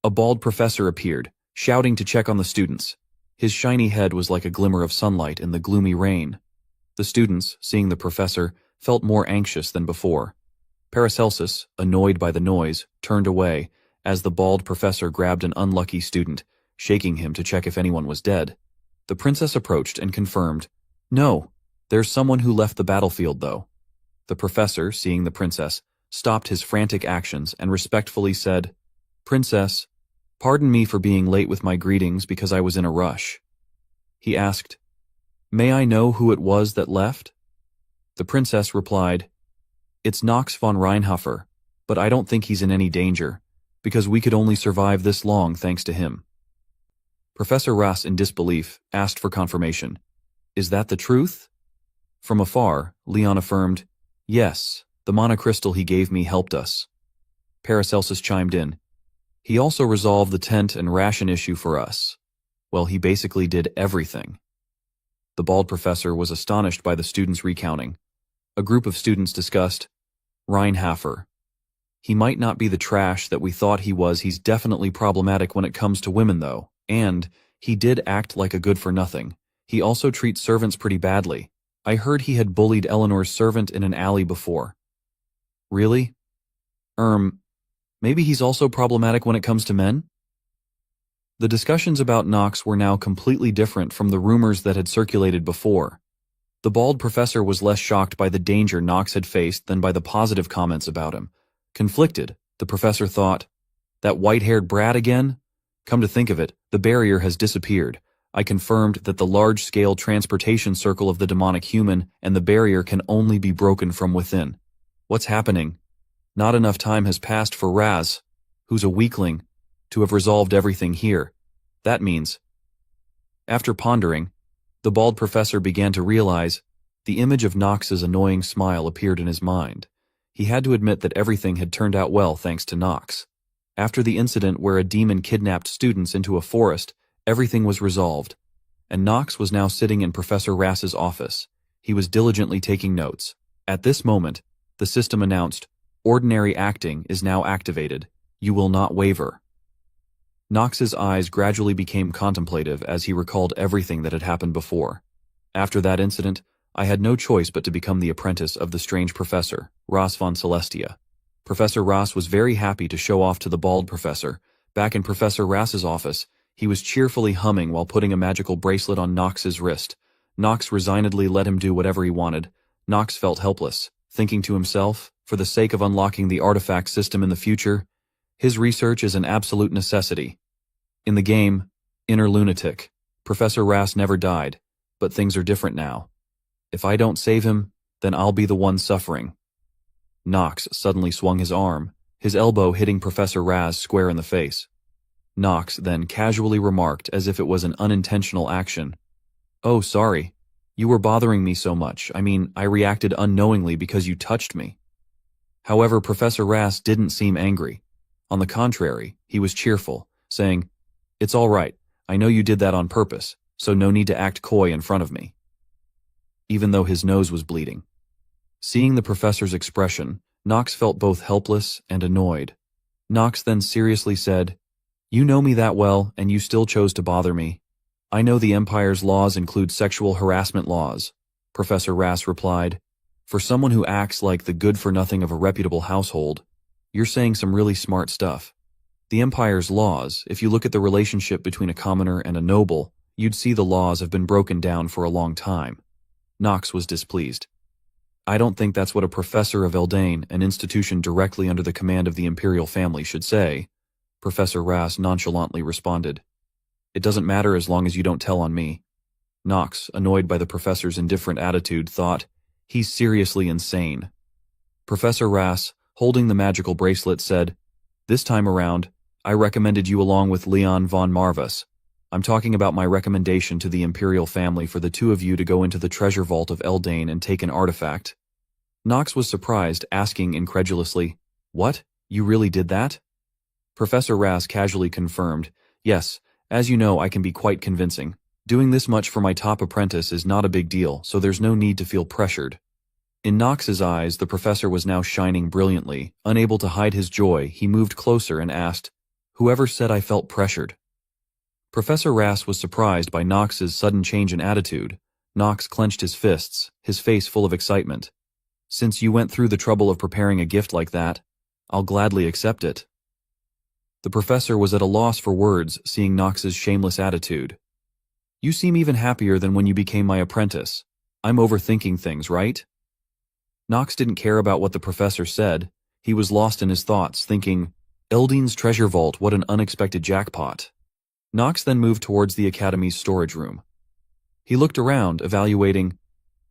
A bald professor appeared, shouting to check on the students. His shiny head was like a glimmer of sunlight in the gloomy rain. The students, seeing the professor, felt more anxious than before. Paracelsus, annoyed by the noise, turned away, as the bald professor grabbed an unlucky student, shaking him to check if anyone was dead. The princess approached and confirmed, "No, there's someone who left the battlefield, though." The professor, seeing the princess, stopped his frantic actions and respectfully said, "Princess, pardon me for being late with my greetings because I was in a rush." He asked, "May I know who it was that left?" The princess replied, "It's Nox von Reinhofer, but I don't think he's in any danger, because we could only survive this long thanks to him." Professor Rass, in disbelief, asked for confirmation. "Is that the truth?" From afar, Leon affirmed, "Yes, the mana crystal he gave me helped us." Paracelsus chimed in, "He also resolved the tent and ration issue for us. Well, he basically did everything." The bald professor was astonished by the students' recounting. A group of students discussed, "Reinhofer. He might not be the trash that we thought he was. He's definitely problematic when it comes to women, though. And he did act like a good-for-nothing. He also treats servants pretty badly. I heard he had bullied Eleanor's servant in an alley before." "Really? Maybe he's also problematic when it comes to men?" The discussions about Nox were now completely different from the rumors that had circulated before. The bald professor was less shocked by the danger Nox had faced than by the positive comments about him. Conflicted, the professor thought, "That white-haired brat again? Come to think of it, the barrier has disappeared. I confirmed that the large-scale transportation circle of the demonic human and the barrier can only be broken from within. What's happening? Not enough time has passed for Raz, who's a weakling, to have resolved everything here. That means..." After pondering, the bald professor began to realize the image of Nox's annoying smile appeared in his mind. He had to admit that everything had turned out well thanks to Nox. After the incident where a demon kidnapped students into a forest, everything was resolved, and Nox was now sitting in Professor Rass's office. He was diligently taking notes. At this moment, the system announced, "Ordinary acting is now activated. You will not waver." Nox's eyes gradually became contemplative as he recalled everything that had happened before. "After that incident, I had no choice but to become the apprentice of the strange professor, Ross von Celestia." Professor Ross was very happy to show off to the bald professor. Back in Professor Rass's office, he was cheerfully humming while putting a magical bracelet on Nox's wrist. Nox resignedly let him do whatever he wanted. Nox felt helpless, thinking to himself, for the sake of unlocking the artifact system in the future, his research is an absolute necessity. In the game, Inner Lunatic, Professor Rass never died, but things are different now. If I don't save him, then I'll be the one suffering. Nox suddenly swung his arm, his elbow hitting Professor Raz square in the face. Nox then casually remarked as if it was an unintentional action, "Oh, sorry. You were bothering me so much. I mean, I reacted unknowingly because you touched me." However, Professor Raz didn't seem angry. On the contrary, he was cheerful, saying, "It's all right. I know you did that on purpose, so no need to act coy in front of me." Even though his nose was bleeding. Seeing the professor's expression, Nox felt both helpless and annoyed. Nox then seriously said, "You know me that well, and you still chose to bother me. I know the Empire's laws include sexual harassment laws, Professor Rass replied. For someone who acts like the good-for-nothing of a reputable household, you're saying some really smart stuff. The Empire's laws, if you look at the relationship between a commoner and a noble, you'd see the laws have been broken down for a long time. Nox was displeased. I don't think that's what a professor of Eldain, an institution directly under the command of the imperial family, should say, Professor Rass nonchalantly responded. It doesn't matter as long as you don't tell on me. Nox, annoyed by the professor's indifferent attitude, thought, he's seriously insane. Professor Rass, holding the magical bracelet, said, This time around, I recommended you along with Leon von Marvis. I'm talking about my recommendation to the imperial family for the two of you to go into the treasure vault of Eldain and take an artifact. Nox was surprised, asking incredulously, What? You really did that? Professor Rass casually confirmed, Yes, as you know, I can be quite convincing. Doing this much for my top apprentice is not a big deal, so there's no need to feel pressured. In Nox's eyes, the professor was now shining brilliantly. Unable to hide his joy, he moved closer and asked, Whoever said I felt pressured? Professor Rass was surprised by Nox's sudden change in attitude. Nox clenched his fists, his face full of excitement. Since you went through the trouble of preparing a gift like that, I'll gladly accept it. The professor was at a loss for words, seeing Nox's shameless attitude. You seem even happier than when you became my apprentice. I'm overthinking things, right? Nox didn't care about what the professor said. He was lost in his thoughts, thinking, Eldain's treasure vault, what an unexpected jackpot. Nox then moved towards the Academy's storage room. He looked around, evaluating.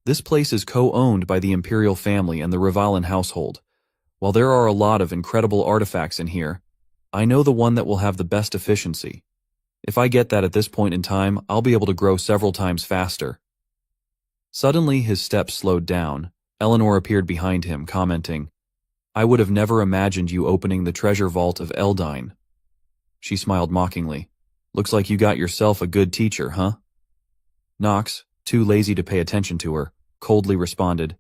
This place is co-owned by the Imperial family and the Rivalan household. While there are a lot of incredible artifacts in here, I know the one that will have the best efficiency. If I get that at this point in time, I'll be able to grow several times faster. Suddenly, his steps slowed down. Eleanor appeared behind him, commenting, I would have never imagined you opening the treasure vault of Eldain. She smiled mockingly. Looks like you got yourself a good teacher, huh? Nox, too lazy to pay attention to her, coldly responded,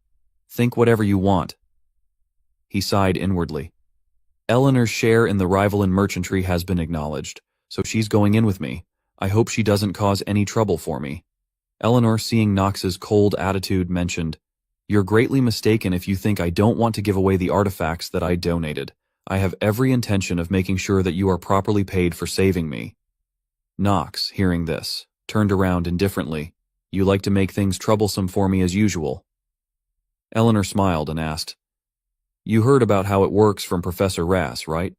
Think whatever you want. He sighed inwardly. Eleanor's share in the Rivalan merchantry has been acknowledged, so she's going in with me. I hope she doesn't cause any trouble for me. Eleanor, seeing Nox's cold attitude, mentioned, You're greatly mistaken if you think I don't want to give away the artifacts that I donated. I have every intention of making sure that you are properly paid for saving me. Nox, hearing this, turned around indifferently. You like to make things troublesome for me as usual. Eleanor smiled and asked, You heard about how it works from Professor Rass, right?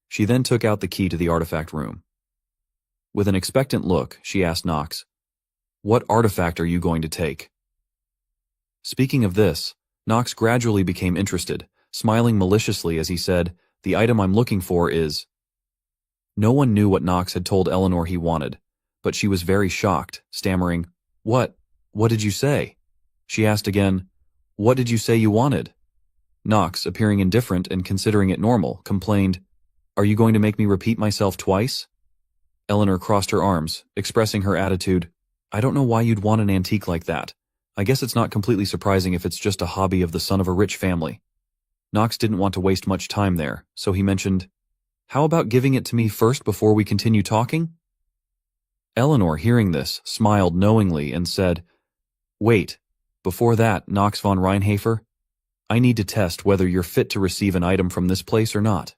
She then took out the key to the artifact room. With an expectant look, she asked Nox, What artifact are you going to take? Speaking of this, Nox gradually became interested, smiling maliciously as he said, The item I'm looking for is... No one knew what Nox had told Eleanor he wanted, but she was very shocked, stammering, What did you say? She asked again, What did you say you wanted? Nox, appearing indifferent and considering it normal, complained, Are you going to make me repeat myself twice? Eleanor crossed her arms, expressing her attitude, I don't know why you'd want an antique like that. I guess it's not completely surprising if it's just a hobby of the son of a rich family. Nox didn't want to waste much time there, so he mentioned, How about giving it to me first before we continue talking? Eleanor, hearing this, smiled knowingly and said, Wait, before that, Nox von Reinhafer, I need to test whether you're fit to receive an item from this place or not.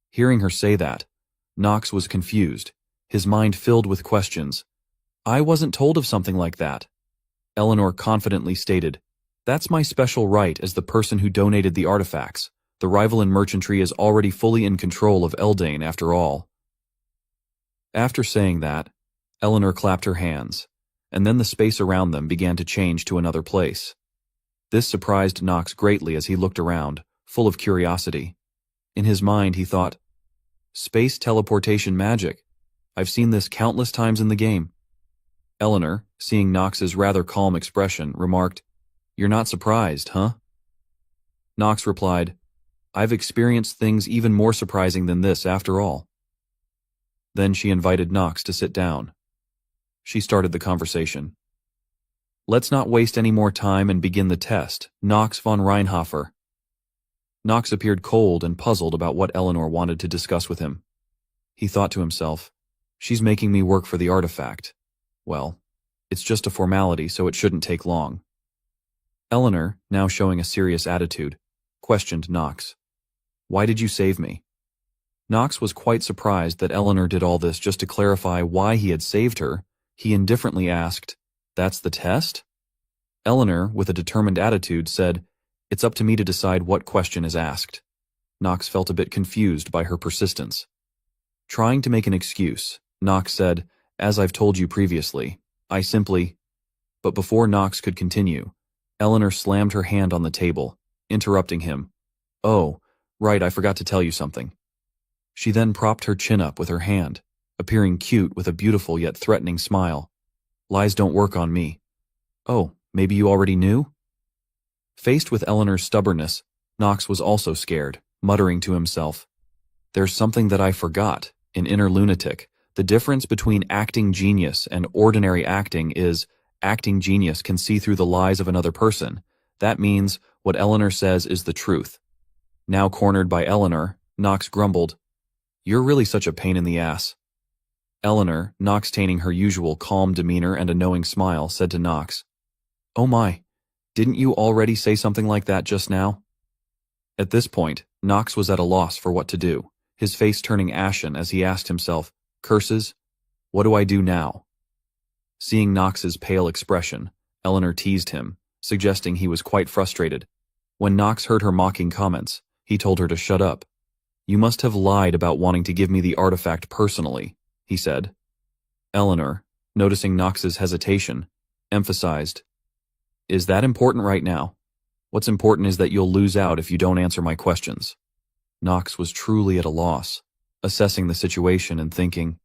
Hearing her say that, Nox was confused, his mind filled with questions. I wasn't told of something like that. Eleanor confidently stated, That's my special right as the person who donated the artifacts. The Rivalan merchantry is already fully in control of Eldain after all. After saying that, Eleanor clapped her hands, and then the space around them began to change to another place. This surprised Nox greatly as he looked around, full of curiosity. In his mind he thought, Space teleportation magic. I've seen this countless times in the game. Eleanor, seeing Nox's rather calm expression, remarked, You're not surprised, huh? Nox replied, I've experienced things even more surprising than this after all. Then she invited Nox to sit down. She started the conversation. Let's not waste any more time and begin the test, Nox von Reinhofer. Nox appeared cold and puzzled about what Eleanor wanted to discuss with him. He thought to himself, She's making me work for the artifact. Well, it's just a formality, so it shouldn't take long. Eleanor, now showing a serious attitude, questioned Knox. Why did you save me? Knox was quite surprised that Eleanor did all this just to clarify why he had saved her. He indifferently asked, That's the test? Eleanor, with a determined attitude, said, It's up to me to decide what question is asked. Knox felt a bit confused by her persistence. Trying to make an excuse, Knox said, As I've told you previously, I simply... But before Knox could continue, Eleanor slammed her hand on the table, interrupting him. Oh, right, I forgot to tell you something. She then propped her chin up with her hand, appearing cute with a beautiful yet threatening smile. Lies don't work on me. Oh, maybe you already knew? Faced with Eleanor's stubbornness, Knox was also scared, muttering to himself, There's something that I forgot. In Inner Lunatic, the difference between acting genius and ordinary acting is acting genius can see through the lies of another person. That means what Eleanor says is the truth. Now cornered by Eleanor, Knox grumbled, You're really such a pain in the ass. Eleanor, Knox-taining her usual calm demeanor and a knowing smile, said to Knox, Oh my, didn't you already say something like that just now? At this point, Knox was at a loss for what to do, his face turning ashen as he asked himself, Curses? What do I do now? Seeing Knox's pale expression, Eleanor teased him, suggesting he was quite frustrated. When Knox heard her mocking comments, he told her to shut up. You must have lied about wanting to give me the artifact personally, he said. Eleanor, noticing Knox's hesitation, emphasized, Is that important right now? What's important is that you'll lose out if you don't answer my questions. Knox was truly at a loss, assessing the situation and thinking,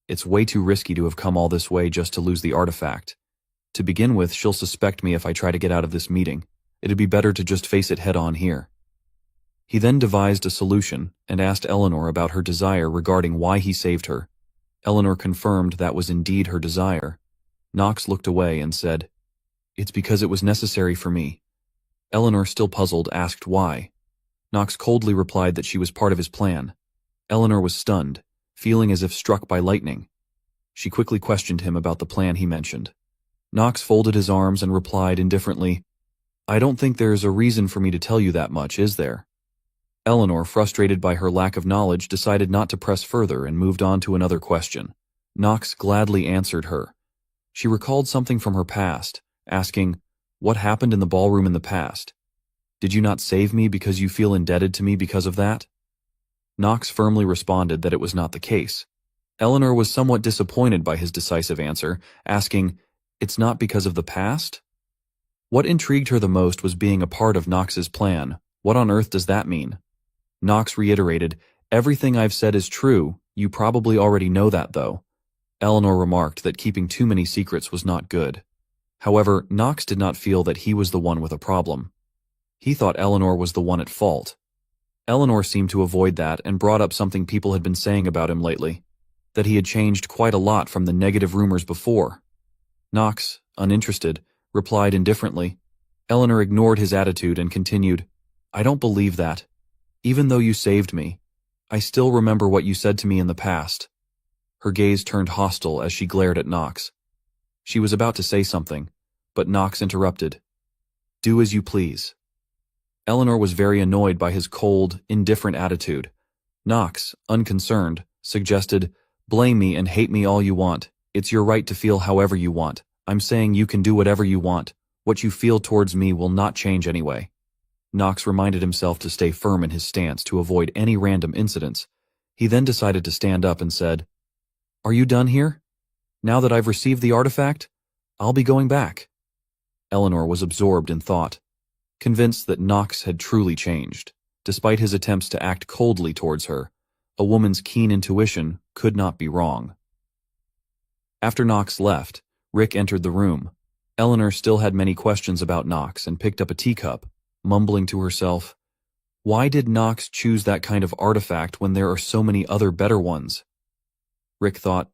It's way too risky to have come all this way just to lose the artifact. To begin with, she'll suspect me if I try to get out of this meeting. It'd be better to just face it head on here. He then devised a solution and asked Eleanor about her desire regarding why he saved her. Eleanor confirmed that was indeed her desire. Knox looked away and said, It's because it was necessary for me. Eleanor, still puzzled, asked why. Knox coldly replied that she was part of his plan. Eleanor was stunned, feeling as if struck by lightning. She quickly questioned him about the plan he mentioned. Knox folded his arms and replied indifferently, I don't think there's a reason for me to tell you that much, is there? Eleanor, frustrated by her lack of knowledge, decided not to press further and moved on to another question. Knox gladly answered her. She recalled something from her past, asking, What happened in the ballroom in the past? Did you not save me because you feel indebted to me because of that? Knox firmly responded that it was not the case. Eleanor was somewhat disappointed by his decisive answer, asking, It's not because of the past? What intrigued her the most was being a part of Knox's plan. What on earth does that mean? Knox reiterated, Everything I've said is true. You probably already know that, though. Eleanor remarked that keeping too many secrets was not good. However, Knox did not feel that he was the one with a problem. He thought Eleanor was the one at fault. Eleanor seemed to avoid that and brought up something people had been saying about him lately, that he had changed quite a lot from the negative rumors before. Knox, uninterested, replied indifferently. Eleanor ignored his attitude and continued, I don't believe that. Even though you saved me, I still remember what you said to me in the past. Her gaze turned hostile as she glared at Knox. She was about to say something, but Knox interrupted. Do as you please. Eleanor was very annoyed by his cold, indifferent attitude. Knox, unconcerned, suggested, Blame me and hate me all you want. It's your right to feel however you want. I'm saying you can do whatever you want. What you feel towards me will not change anyway. Knox reminded himself to stay firm in his stance to avoid any random incidents. He then decided to stand up and said, Are you done here? Now that I've received the artifact, I'll be going back. Eleanor was absorbed in thought, convinced that Knox had truly changed. Despite his attempts to act coldly towards her, a woman's keen intuition could not be wrong. After Knox left, Rick entered the room. Eleanor still had many questions about Knox and picked up a teacup, mumbling to herself, Why did Knox choose that kind of artifact when there are so many other better ones? Rick thought,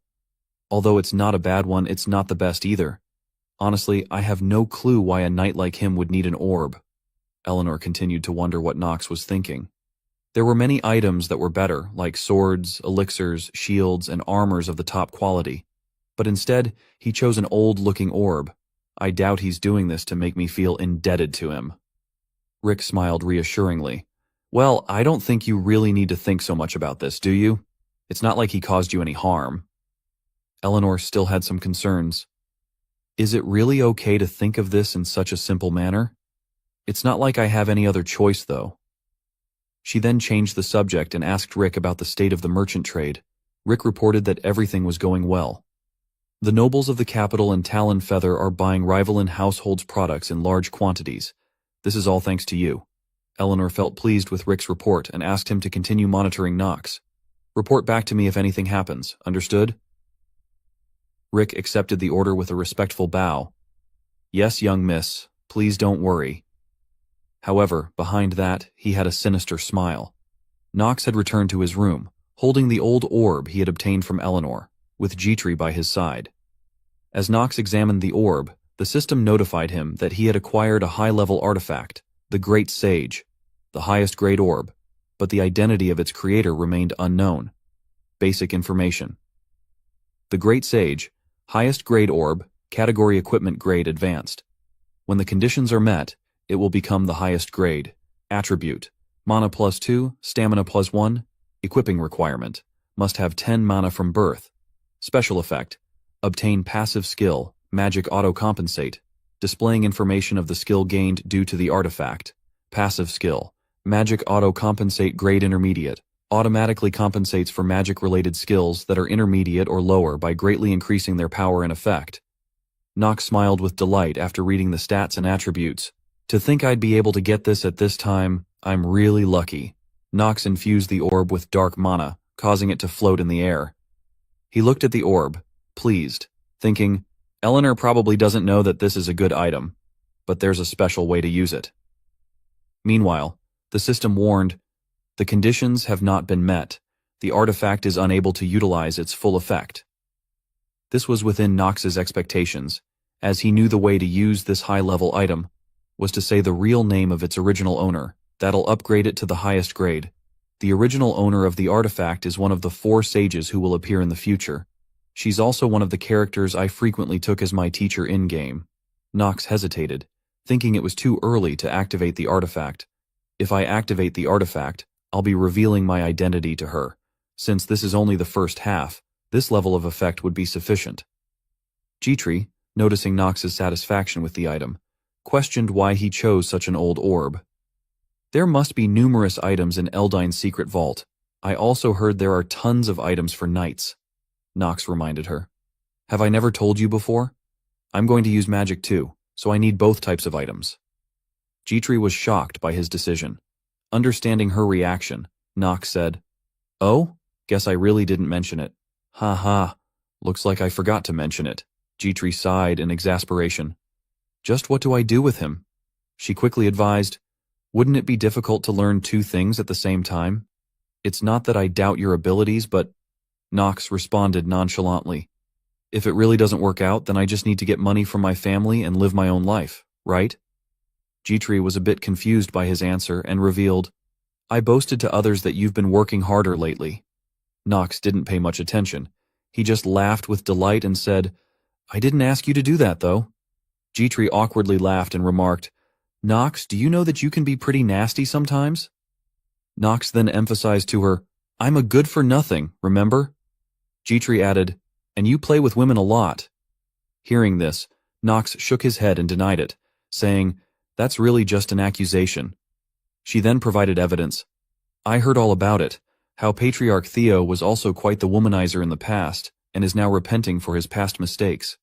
Although it's not a bad one, it's not the best either. Honestly, I have no clue why a knight like him would need an orb. Eleanor continued to wonder what Knox was thinking. There were many items that were better, like swords, elixirs, shields, and armors of the top quality. But instead, he chose an old-looking orb. I doubt he's doing this to make me feel indebted to him. Rick smiled reassuringly. Well, I don't think you really need to think so much about this, do you? It's not like he caused you any harm. Eleanor still had some concerns. Is it really okay to think of this in such a simple manner? It's not like I have any other choice, though. She then changed the subject and asked Rick about the state of the merchant trade. Rick reported that everything was going well. The nobles of the capital and Talon Feather are buying Rivalin Households products in large quantities. This is all thanks to you. Eleanor felt pleased with Rick's report and asked him to continue monitoring Knox. Report back to me if anything happens, understood? Rick accepted the order with a respectful bow. Yes, young miss, please don't worry. However, behind that, he had a sinister smile. Knox had returned to his room, holding the old orb he had obtained from Eleanor, with Jetri by his side. As Knox examined the orb, the system notified him that he had acquired a high-level artifact, the Great Sage, the highest-grade orb, but the identity of its creator remained unknown. Basic information. The Great Sage, highest-grade orb, category equipment grade advanced. When the conditions are met, it will become the highest grade. Attribute: mana +2, stamina +1, equipping requirement: must have 10 mana from birth. Special effect: obtain passive skill, magic auto-compensate, displaying information of the skill gained due to the artifact. Passive skill: magic auto-compensate grade intermediate, automatically compensates for magic-related skills that are intermediate or lower by greatly increasing their power and effect. Knox smiled with delight after reading the stats and attributes. To think I'd be able to get this at this time, I'm really lucky. Knox infused the orb with dark mana, causing it to float in the air. He looked at the orb, pleased, thinking, Eleanor probably doesn't know that this is a good item, but there's a special way to use it. Meanwhile, the system warned, the conditions have not been met. The artifact is unable to utilize its full effect. This was within Knox's expectations, as he knew the way to use this high-level item was to say the real name of its original owner. That'll upgrade it to the highest grade. The original owner of the artifact is one of the 4 sages who will appear in the future. She's also one of the characters I frequently took as my teacher in-game. Knox hesitated, thinking it was too early to activate the artifact. If I activate the artifact, I'll be revealing my identity to her. Since this is only the first half, this level of effect would be sufficient. Jetri, noticing Knox's satisfaction with the item, questioned why he chose such an old orb. There must be numerous items in Eldine's secret vault. I also heard there are tons of items for knights. Knox reminded her. Have I never told you before? I'm going to use magic too, so I need both types of items. Jetri was shocked by his decision. Understanding her reaction, Knox said, Oh, guess I really didn't mention it. Ha ha, looks like I forgot to mention it. Jetri sighed in exasperation. Just what do I do with him? She quickly advised, Wouldn't it be difficult to learn 2 things at the same time? It's not that I doubt your abilities, but... Knox responded nonchalantly. If it really doesn't work out, then I just need to get money from my family and live my own life, right? Jetri was a bit confused by his answer and revealed, I boasted to others that you've been working harder lately. Knox didn't pay much attention. He just laughed with delight and said, I didn't ask you to do that, though. Jetri awkwardly laughed and remarked, Knox, do you know that you can be pretty nasty sometimes? Knox then emphasized to her, I'm a good-for-nothing, remember? Jetri added, and you play with women a lot. Hearing this, Knox shook his head and denied it, saying, That's really just an accusation. She then provided evidence. I heard all about it, how Patriarch Theo was also quite the womanizer in the past and is now repenting for his past mistakes.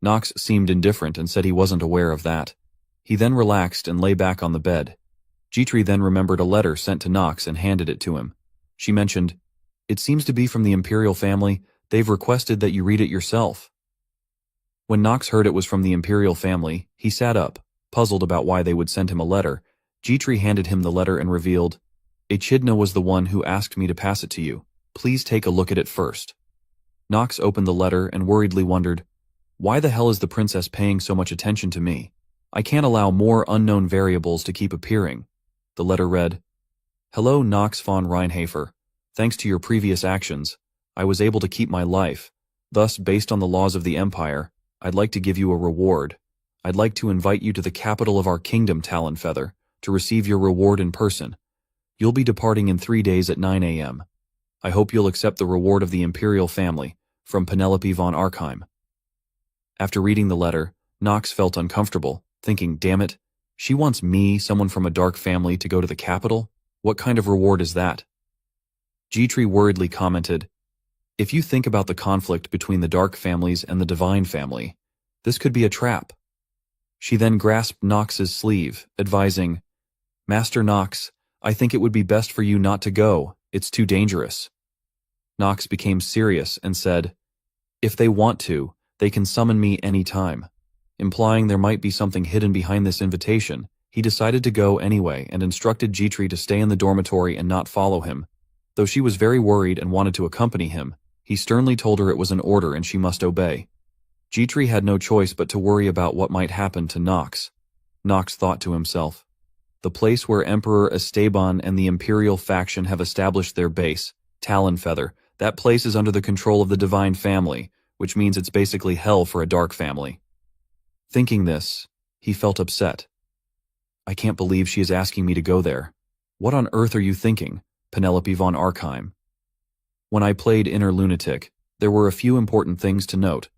Knox seemed indifferent and said he wasn't aware of that. He then relaxed and lay back on the bed. Jetri then remembered a letter sent to Knox and handed it to him. She mentioned, It seems to be from the Imperial family. They've requested that you read it yourself. When Knox heard it was from the Imperial family, he sat up, puzzled about why they would send him a letter. Jetri handed him the letter and revealed, Echidna was the one who asked me to pass it to you. Please take a look at it first. Knox opened the letter and worriedly wondered, Why the hell is the princess paying so much attention to me? I can't allow more unknown variables to keep appearing. The letter read, Hello, Knox von Reinhafer. Thanks to your previous actions, I was able to keep my life. Thus, based on the laws of the Empire, I'd like to give you a reward. I'd like to invite you to the capital of our kingdom, Talonfeather, to receive your reward in person. You'll be departing in 3 days at 9 a.m. I hope you'll accept the reward of the imperial family, from Penelope von Arkheim. After reading the letter, Knox felt uncomfortable, thinking, damn it, she wants me, someone from a dark family, to go to the capital? What kind of reward is that? Gitri worriedly commented, if you think about the conflict between the dark families and the divine family, this could be a trap. She then grasped Knox's sleeve, advising, Master Knox, I think it would be best for you not to go, it's too dangerous. Knox became serious and said, if they want to, they can summon me any time. Implying there might be something hidden behind this invitation, he decided to go anyway and instructed Gitri to stay in the dormitory and not follow him. Though she was very worried and wanted to accompany him, he sternly told her it was an order and she must obey. Gitri had no choice but to worry about what might happen to Knox. Knox thought to himself, the place where Emperor Esteban and the Imperial faction have established their base, Talonfeather, that place is under the control of the divine family, which means it's basically hell for a dark family. Thinking this, he felt upset. I can't believe she is asking me to go there. What on earth are you thinking, Penelope von Arkheim? When I played Inner Lunatic, there were a few important things to note.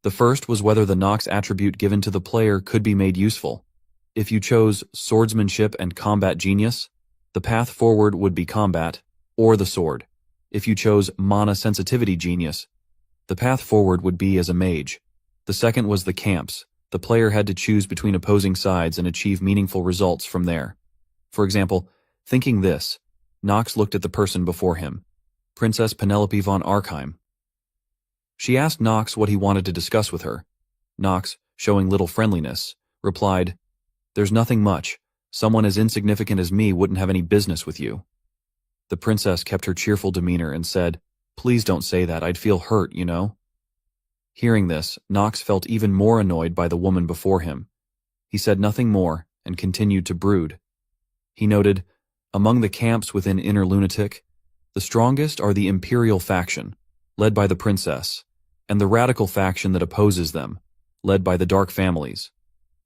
The first was whether the Knox attribute given to the player could be made useful. If you chose Swordsmanship and Combat Genius, the path forward would be Combat, or the Sword. If you chose Mana Sensitivity Genius, the path forward would be as a mage. The second was the camps. The player had to choose between opposing sides and achieve meaningful results from there. For example, thinking this, Knox looked at the person before him, Princess Penelope von Arkheim. She asked Knox what he wanted to discuss with her. Knox, showing little friendliness, replied, there's nothing much. Someone as insignificant as me wouldn't have any business with you. The princess kept her cheerful demeanor and said, please don't say that, I'd feel hurt, you know. Hearing this, Knox felt even more annoyed by the woman before him. He said nothing more and continued to brood. He noted, among the camps within Inner Lunatic, the strongest are the Imperial faction, led by the princess, and the radical faction that opposes them, led by the dark families.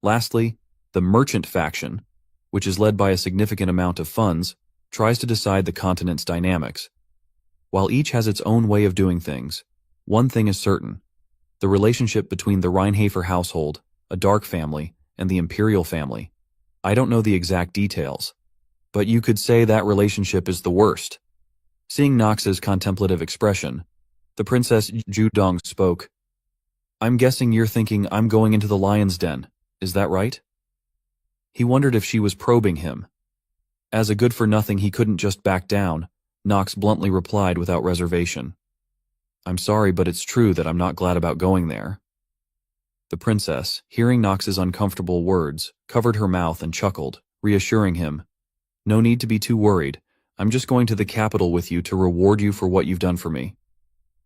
Lastly, the merchant faction, which is led by a significant amount of funds, tries to decide the continent's dynamics. While each has its own way of doing things, one thing is certain. The relationship between the Reinhafer household, a dark family, and the Imperial family. I don't know the exact details, but you could say that relationship is the worst. Seeing Knox's contemplative expression, the Princess Judong spoke. I'm guessing you're thinking I'm going into the lion's den, is that right? He wondered if she was probing him. As a good-for-nothing he couldn't just back down, Knox bluntly replied without reservation. I'm sorry, but it's true that I'm not glad about going there. The princess, hearing Knox's uncomfortable words, covered her mouth and chuckled, reassuring him. No need to be too worried. I'm just going to the capital with you to reward you for what you've done for me.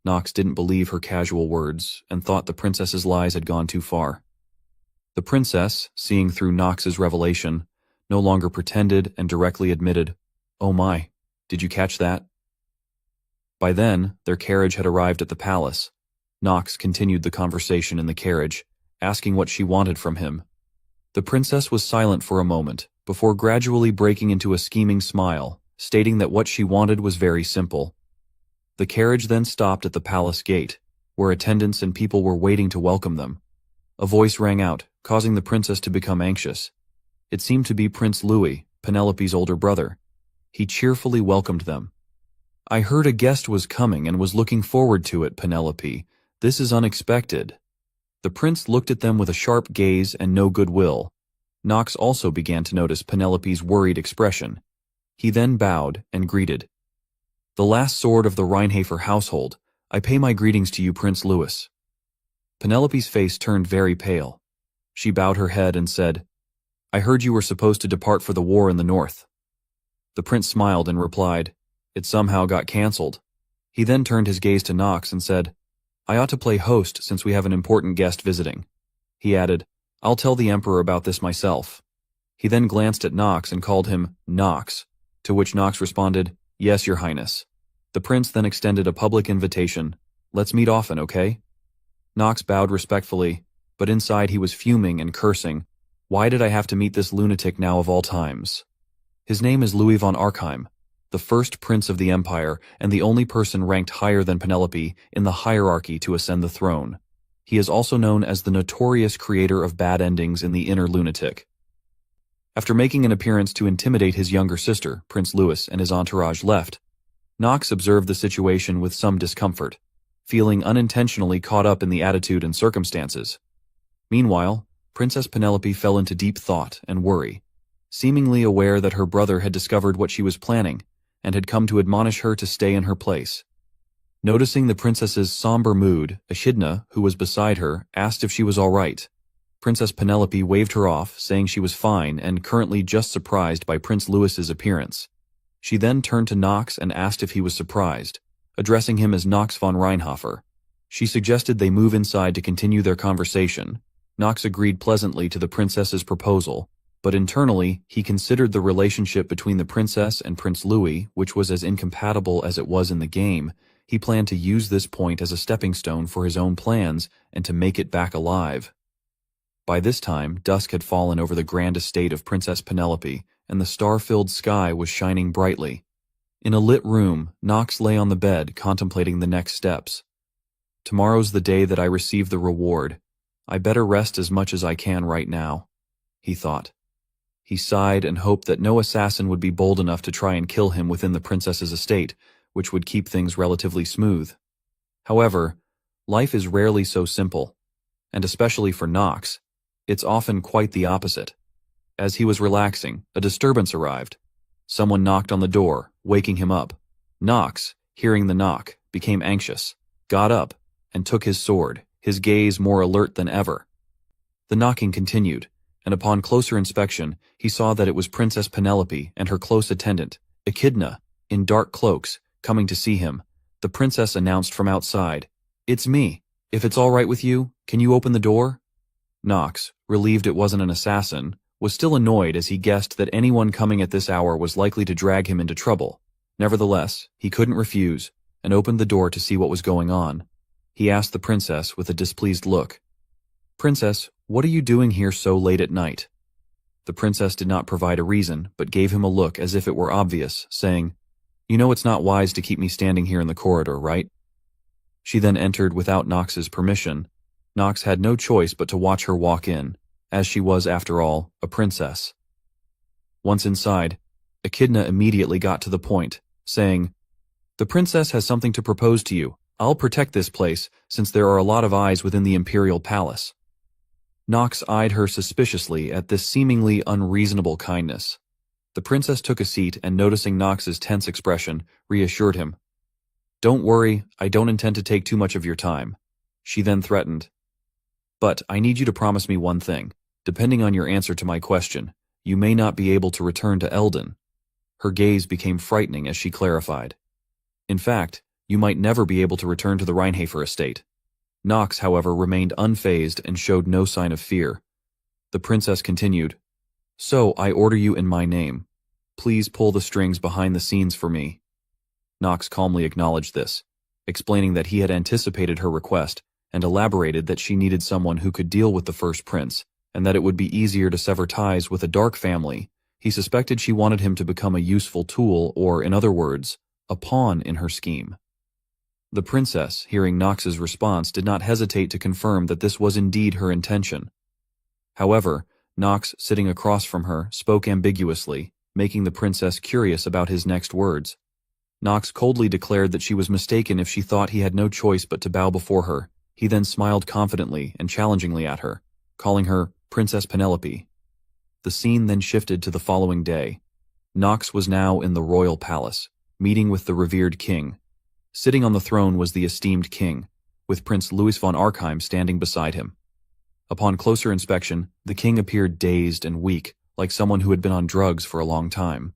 Knox didn't believe her casual words and thought the princess's lies had gone too far. The princess, seeing through Knox's revelation, no longer pretended and directly admitted, oh my, did you catch that? By then, their carriage had arrived at the palace. Knox continued the conversation in the carriage, asking what she wanted from him. The princess was silent for a moment, before gradually breaking into a scheming smile, stating that what she wanted was very simple. The carriage then stopped at the palace gate, where attendants and people were waiting to welcome them. A voice rang out, causing the princess to become anxious. It seemed to be Prince Louis, Penelope's older brother. He cheerfully welcomed them. I heard a guest was coming and was looking forward to it, Penelope. This is unexpected. The prince looked at them with a sharp gaze and no goodwill. Knox also began to notice Penelope's worried expression. He then bowed and greeted. The last sword of the Reinhafer household, I pay my greetings to you, Prince Louis. Penelope's face turned very pale. She bowed her head and said, I heard you were supposed to depart for the war in the north. The prince smiled and replied, It somehow got cancelled. He then turned his gaze to Knox and said, I ought to play host since we have an important guest visiting. He added, I'll tell the Emperor about this myself. He then glanced at Knox and called him Knox, To which Knox responded, "Yes, Your Highness." The prince then extended a public invitation. "Let's meet often, okay?" Knox bowed respectfully, but inside he was fuming and cursing. Why did I have to meet this lunatic now of all times? His name is Louis von Arkheim, the first prince of the empire and the only person ranked higher than Penelope in the hierarchy to ascend the throne. He is also known as the notorious creator of bad endings in the Inner Lunatic. After making an appearance to intimidate his younger sister, Prince Louis, and his entourage left, Knox observed the situation with some discomfort, feeling unintentionally caught up in the attitude and circumstances. Meanwhile, Princess Penelope fell into deep thought and worry, seemingly aware that her brother had discovered what she was planning and had come to admonish her to stay in her place. Noticing the princess's somber mood, Echidna, who was beside her, asked if she was all right. Princess Penelope waved her off, saying she was fine and currently just surprised by Prince Louis's appearance. She then turned to Knox and asked if he was surprised, addressing him as Knox von Reinhofer. She suggested they move inside to continue their conversation. Knox agreed pleasantly to the princess's proposal, but internally he considered the relationship between the princess and Prince Louis, which was as incompatible as it was in the game. He planned to use this point as a stepping stone for his own plans and to make it back alive. By this time, dusk had fallen over the grand estate of Princess Penelope, and the star-filled sky was shining brightly. In a lit room, Knox lay on the bed contemplating the next steps. "Tomorrow's the day that I receive the reward. I better rest as much as I can right now," he thought. He sighed and hoped that no assassin would be bold enough to try and kill him within the princess's estate, which would keep things relatively smooth. However, life is rarely so simple, and especially for Knox, it's often quite the opposite. As he was relaxing, a disturbance arrived. Someone knocked on the door, waking him up. Knox, hearing the knock, became anxious, got up, and took his sword, his gaze more alert than ever. The knocking continued, and upon closer inspection, he saw that it was Princess Penelope and her close attendant, Echidna, in dark cloaks, coming to see him. The princess announced from outside, "It's me. If it's all right with you, can you open the door?" Knox, relieved it wasn't an assassin, was still annoyed as he guessed that anyone coming at this hour was likely to drag him into trouble. Nevertheless, he couldn't refuse, and opened the door to see what was going on. He asked the princess with a displeased look, "Princess, what are you doing here so late at night?" The princess did not provide a reason, but gave him a look as if it were obvious, saying, "You know it's not wise to keep me standing here in the corridor, right?" She then entered without Knox's permission. Knox had no choice but to watch her walk in, as she was, after all, a princess. Once inside, Echidna immediately got to the point, saying, "The princess has something to propose to you. I'll protect this place, since there are a lot of eyes within the imperial palace." Knox eyed her suspiciously at this seemingly unreasonable kindness. The princess took a seat and, noticing Knox's tense expression, reassured him. "Don't worry, I don't intend to take too much of your time." She then threatened, "But I need you to promise me one thing. Depending on your answer to my question, you may not be able to return to Eldon." Her gaze became frightening as she clarified. "In fact, you might never be able to return to the Reinhofer estate." Knox, however, remained unfazed and showed no sign of fear. The princess continued, "So I order you in my name. Please pull the strings behind the scenes for me." Knox calmly acknowledged this, explaining that he had anticipated her request and elaborated that she needed someone who could deal with the first prince, and that it would be easier to sever ties with a dark family. He suspected she wanted him to become a useful tool, or, in other words, a pawn in her scheme. The princess, hearing Knox's response, did not hesitate to confirm that this was indeed her intention. However, Knox, sitting across from her, spoke ambiguously, making the princess curious about his next words. Knox coldly declared that she was mistaken if she thought he had no choice but to bow before her. He then smiled confidently and challengingly at her, calling her Princess Penelope. The scene then shifted to the following day. Knox was now in the royal palace, meeting with the revered king. Sitting on the throne was the esteemed king, with Prince Louis von Arkheim standing beside him. Upon closer inspection, the king appeared dazed and weak, like someone who had been on drugs for a long time.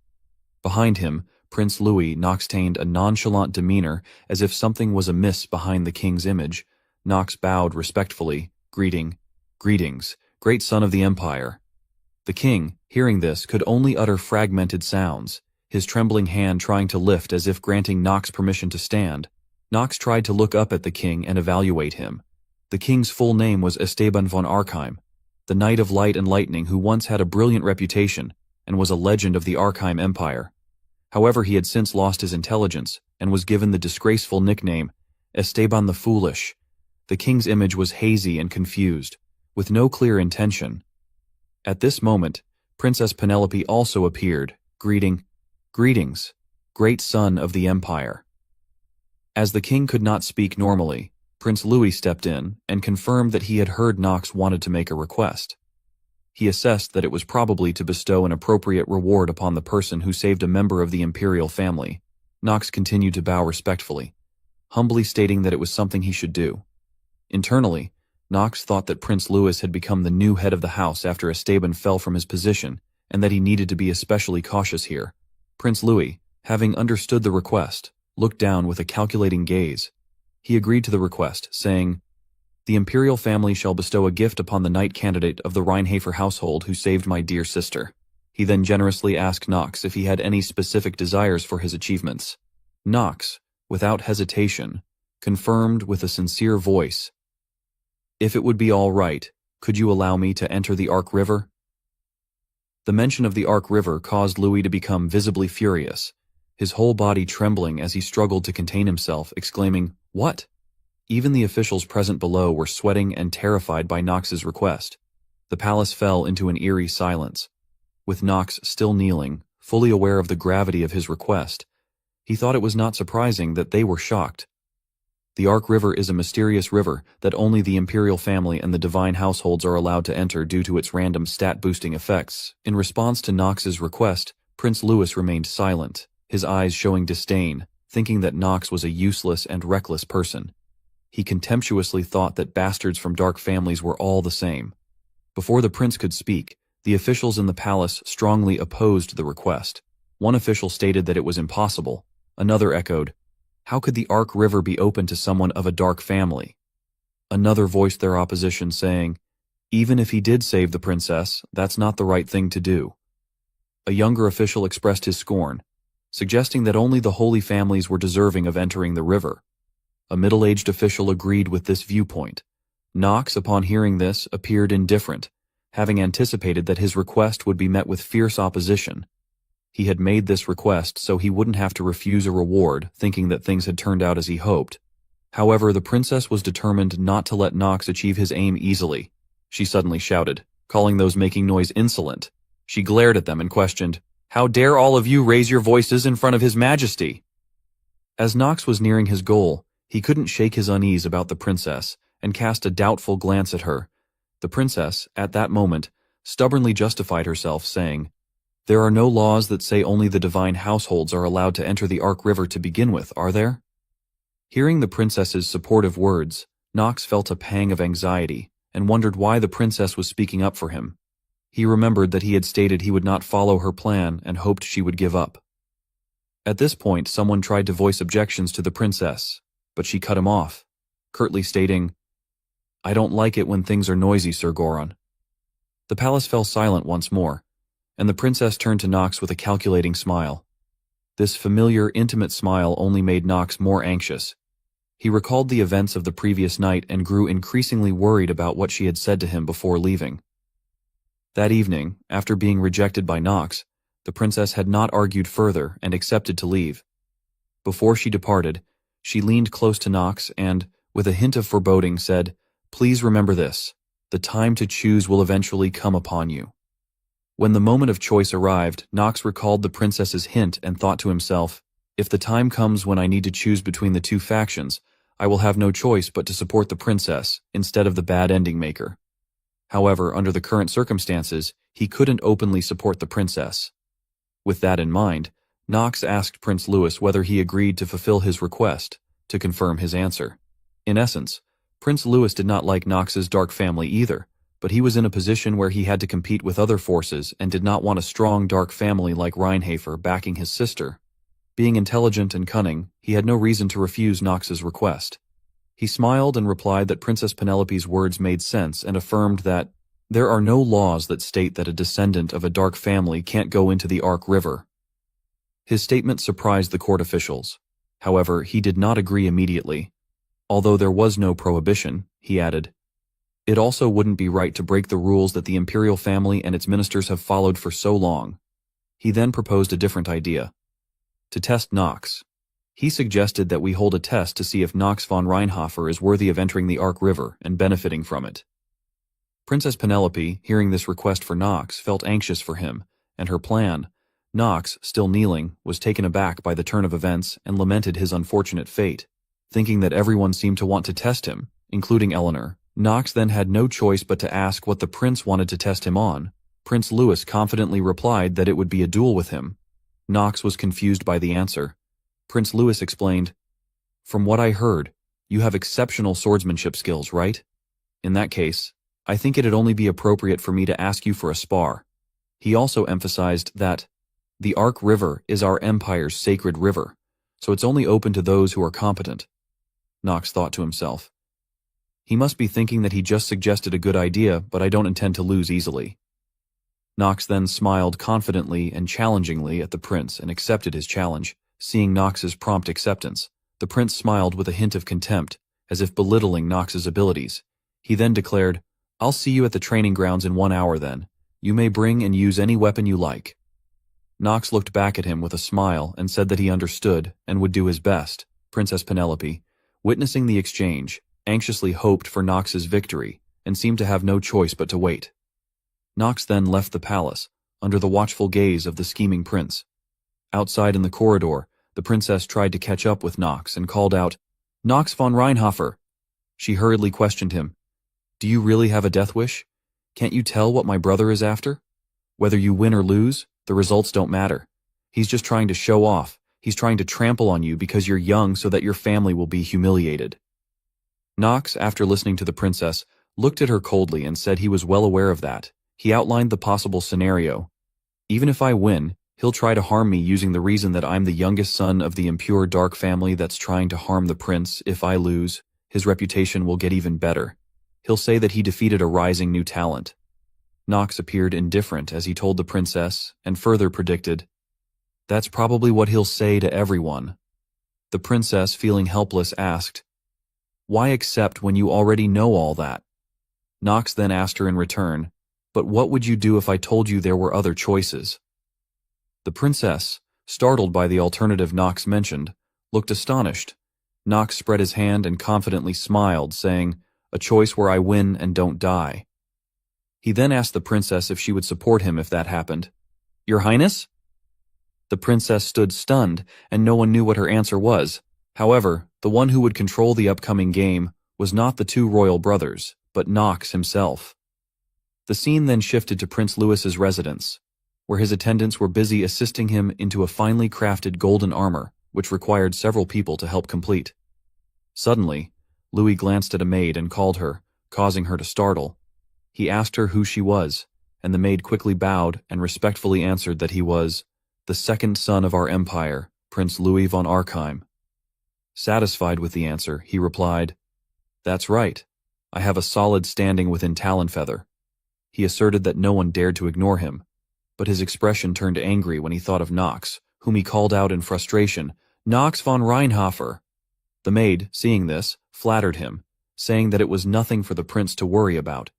Behind him, Prince Louis maintained a nonchalant demeanor as if something was amiss behind the king's image. Knox bowed respectfully, "Greetings, great son of the empire." The king, hearing this, could only utter fragmented sounds. his trembling hand trying to lift as if granting Nox permission to stand. Nox tried to look up at the king and evaluate him. The king's full name was Esteban von Arkheim, the Knight of Light and Lightning who once had a brilliant reputation and was a legend of the Arkheim Empire. However, he had since lost his intelligence and was given the disgraceful nickname Esteban the Foolish. The king's image was hazy and confused, with no clear intention. At this moment, Princess Penelope also appeared, "Greetings, great son of the empire." As the king could not speak normally, Prince Louis stepped in and confirmed that he had heard Nox wanted to make a request. He assessed that it was probably to bestow an appropriate reward upon the person who saved a member of the imperial family. Nox continued to bow respectfully, humbly stating that it was something he should do. Internally, Nox thought that Prince Louis had become the new head of the house after Esteban fell from his position, and that he needed to be especially cautious here. Prince Louis, having understood the request, looked down with a calculating gaze. He agreed to the request, saying, "The imperial family shall bestow a gift upon the knight candidate of the Reinhardt household who saved my dear sister." He then generously asked Nox if he had any specific desires for his achievements. Nox, without hesitation, confirmed with a sincere voice, "If it would be all right, could you allow me to enter the Ark River?" The mention of the Ark River caused Louis to become visibly furious, his whole body trembling as he struggled to contain himself, exclaiming, "What?" Even the officials present below were sweating and terrified by Nox's request. The palace fell into an eerie silence. With Nox still kneeling, fully aware of the gravity of his request, he thought it was not surprising that they were shocked. The Ark River is a mysterious river that only the imperial family and the divine households are allowed to enter due to its random stat-boosting effects. In response to Nox's request, Prince Louis remained silent, his eyes showing disdain, thinking that Nox was a useless and reckless person. He contemptuously thought that bastards from dark families were all the same. Before the prince could speak, the officials in the palace strongly opposed the request. One official stated that it was impossible. Another echoed, "How could the Ark River be open to someone of a dark family?" Another voiced their opposition, saying, "Even if he did save the princess, that's not the right thing to do." A younger official expressed his scorn, suggesting that only the holy families were deserving of entering the river. A middle-aged official agreed with this viewpoint. Nox, upon hearing this, appeared indifferent, having anticipated that his request would be met with fierce opposition. He had made this request so he wouldn't have to refuse a reward, thinking that things had turned out as he hoped. However, the princess was determined not to let Nox achieve his aim easily. She suddenly shouted, calling those making noise insolent. She glared at them and questioned, "How dare all of you raise your voices in front of His Majesty?" As Nox was nearing his goal, he couldn't shake his unease about the princess and cast a doubtful glance at her. The princess, at that moment, stubbornly justified herself, saying, "There are no laws that say only the divine households are allowed to enter the Ark River to begin with, are there?" Hearing the princess's supportive words, Nox felt a pang of anxiety and wondered why the princess was speaking up for him. He remembered that he had stated he would not follow her plan and hoped she would give up. At this point, someone tried to voice objections to the princess, but she cut him off, curtly stating, "I don't like it when things are noisy, Sir Goron." The palace fell silent once more, and the princess turned to Nox with a calculating smile. This familiar, intimate smile only made Nox more anxious. He recalled the events of the previous night and grew increasingly worried about what she had said to him before leaving. That evening, after being rejected by Nox, the princess had not argued further and accepted to leave. Before she departed, she leaned close to Nox and, with a hint of foreboding, said, "Please remember this. The time to choose will eventually come upon you." When the moment of choice arrived, Nox recalled the princess's hint and thought to himself, "If the time comes when I need to choose between the two factions, I will have no choice but to support the princess instead of the bad ending maker." However, under the current circumstances, he couldn't openly support the princess. With that in mind, Nox asked Prince Louis whether he agreed to fulfill his request, to confirm his answer. In essence, Prince Louis did not like Nox's dark family either, but he was in a position where he had to compete with other forces and did not want a strong dark family like Reinhardt backing his sister. Being intelligent and cunning, he had no reason to refuse Nox's request. He smiled and replied that Princess Penelope's words made sense and affirmed that there are no laws that state that a descendant of a dark family can't go into the Ark River. His statement surprised the court officials. However, he did not agree immediately. Although there was no prohibition, he added, it also wouldn't be right to break the rules that the imperial family and its ministers have followed for so long. He then proposed a different idea. To test Nox. He suggested that we hold a test to see if Nox von Reinhofer is worthy of entering the Ark River and benefiting from it. Princess Penelope, hearing this request for Nox, felt anxious for him, and her plan. Nox, still kneeling, was taken aback by the turn of events and lamented his unfortunate fate. Thinking that everyone seemed to want to test him, including Eleanor, Nox then had no choice but to ask what the prince wanted to test him on. Prince Louis confidently replied that it would be a duel with him. Nox was confused by the answer. Prince Louis explained, from what I heard, you have exceptional swordsmanship skills, right? In that case, I think it'd only be appropriate for me to ask you for a spar. He also emphasized that the Ark River is our empire's sacred river, so it's only open to those who are competent. Nox thought to himself. He must be thinking that he just suggested a good idea, but I don't intend to lose easily. Nox then smiled confidently and challengingly at the prince and accepted his challenge. Seeing Nox's prompt acceptance, the prince smiled with a hint of contempt, as if belittling Nox's abilities. He then declared, I'll see you at the training grounds in 1 hour then. You may bring and use any weapon you like. Nox looked back at him with a smile and said that he understood and would do his best. Princess Penelope, witnessing the exchange, anxiously hoped for Nox's victory and seemed to have no choice but to wait. Nox then left the palace, under the watchful gaze of the scheming prince. Outside in the corridor, the princess tried to catch up with Nox and called out, Nox von Reinhofer. She hurriedly questioned him. Do you really have a death wish? Can't you tell what my brother is after? Whether you win or lose, the results don't matter. He's just trying to show off. He's trying to trample on you because you're young so that your family will be humiliated. Nox, after listening to the princess, looked at her coldly and said he was well aware of that. He outlined the possible scenario. Even if I win, he'll try to harm me using the reason that I'm the youngest son of the impure dark family that's trying to harm the prince. If I lose, his reputation will get even better. He'll say that he defeated a rising new talent. Nox appeared indifferent as he told the princess, and further predicted, that's probably what he'll say to everyone. The princess, feeling helpless, asked, why accept when you already know all that? Nox then asked her in return, but what would you do if I told you there were other choices? The princess, startled by the alternative Nox mentioned, looked astonished. Nox spread his hand and confidently smiled, saying, a choice where I win and don't die. He then asked the princess if she would support him if that happened. Your Highness? The princess stood stunned, and no one knew what her answer was. However, the one who would control the upcoming game was not the two royal brothers, but Nox himself. The scene then shifted to Prince Louis's residence, where his attendants were busy assisting him into a finely crafted golden armor, which required several people to help complete. Suddenly, Louis glanced at a maid and called her, causing her to startle. He asked her who she was, and the maid quickly bowed and respectfully answered that he was the second son of our empire, Prince Louis von Arkheim. Satisfied with the answer, he replied, that's right. I have a solid standing within Talonfeather. He asserted that no one dared to ignore him, but his expression turned angry when he thought of Nox, whom he called out in frustration, Nox von Reinhofer. The maid, seeing this, flattered him, saying that it was nothing for the prince to worry about.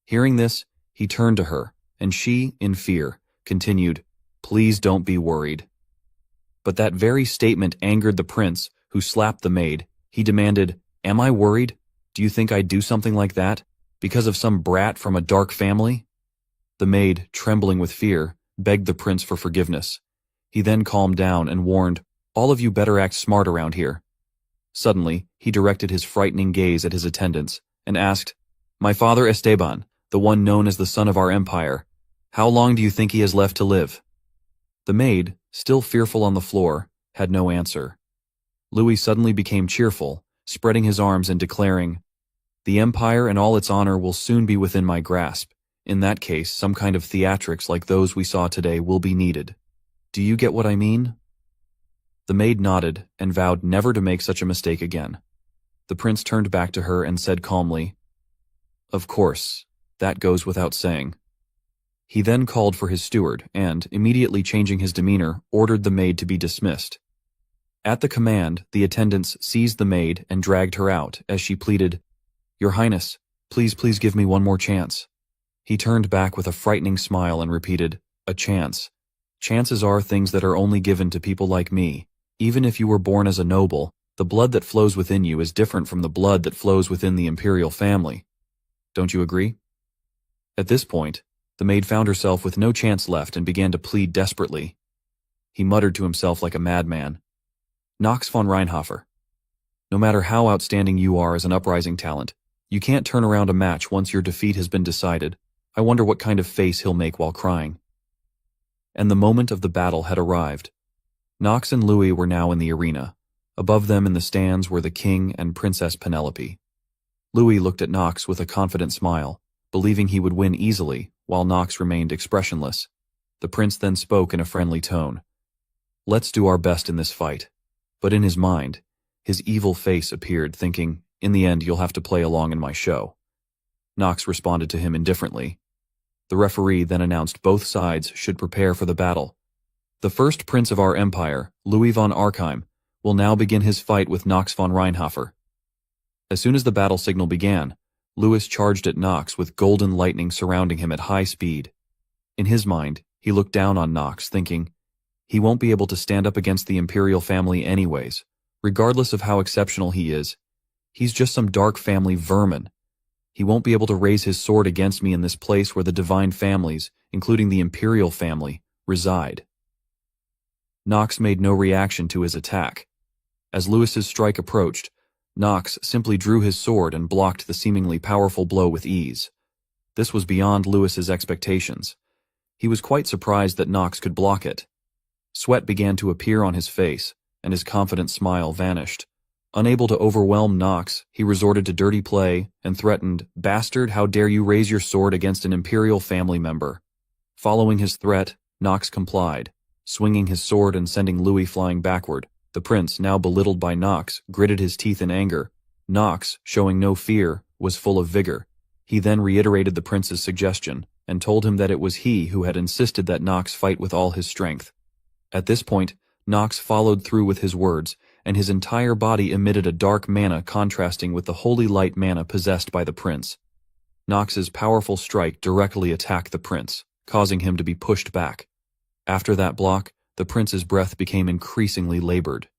Hearing this, he turned to her, and she, in fear, continued, please don't be worried. But that very statement angered the prince, who slapped the maid. He demanded, am I worried? Do you think I'd do something like that? Because of some brat from a dark family? The maid, trembling with fear, begged the prince for forgiveness. He then calmed down and warned, all of you better act smart around here. Suddenly, he directed his frightening gaze at his attendants and asked, my father Esteban, the one known as the son of our empire, how long do you think he has left to live? The maid, still fearful on the floor, had no answer. Louis suddenly became cheerful, spreading his arms and declaring, the empire and all its honor will soon be within my grasp. In that case, some kind of theatrics like those we saw today will be needed. Do you get what I mean? The maid nodded and vowed never to make such a mistake again. The prince turned back to her and said calmly, of course, that goes without saying. He then called for his steward and, immediately changing his demeanor, ordered the maid to be dismissed. At the command, the attendants seized the maid and dragged her out as she pleaded, "Your Highness, please give me one more chance." He turned back with a frightening smile and repeated, "A chance. Chances are things that are only given to people like me. Even if you were born as a noble, the blood that flows within you is different from the blood that flows within the imperial family. Don't you agree?" At this point, the maid found herself with no chance left and began to plead desperately. He muttered to himself like a madman, "Nox von Reinhofer. No matter how outstanding you are as an uprising talent, you can't turn around a match once your defeat has been decided. I wonder what kind of face he'll make while crying." And the moment of the battle had arrived. Nox and Louis were now in the arena. Above them in the stands were the king and Princess Penelope. Louis looked at Nox with a confident smile, believing he would win easily, while Nox remained expressionless. The prince then spoke in a friendly tone. "Let's do our best in this fight." But in his mind, his evil face appeared, thinking, "In the end, you'll have to play along in my show." Nox responded to him indifferently. The referee then announced both sides should prepare for the battle. The first prince of our empire, Louis von Arkheim, will now begin his fight with Nox von Reinhofer. As soon as the battle signal began, Louis charged at Nox with golden lightning surrounding him at high speed. In his mind, he looked down on Nox, thinking, he won't be able to stand up against the imperial family anyways, regardless of how exceptional he is. He's just some dark family vermin. He won't be able to raise his sword against me in this place where the divine families, including the imperial family, reside. Nox made no reaction to his attack. As Louis's strike approached, Nox simply drew his sword and blocked the seemingly powerful blow with ease. This was beyond Louis's expectations. He was quite surprised that Nox could block it. Sweat began to appear on his face, and his confident smile vanished. Unable to overwhelm Nox, he resorted to dirty play and threatened, "Bastard, how dare you raise your sword against an imperial family member?" Following his threat, Nox complied, swinging his sword and sending Louis flying backward. The prince, now belittled by Nox, gritted his teeth in anger. Nox, showing no fear, was full of vigor. He then reiterated the prince's suggestion and told him that it was he who had insisted that Nox fight with all his strength. At this point, Nox followed through with his words, and his entire body emitted a dark mana contrasting with the holy light mana possessed by the prince. Nox's powerful strike directly attacked the prince, causing him to be pushed back. After that block, the prince's breath became increasingly labored.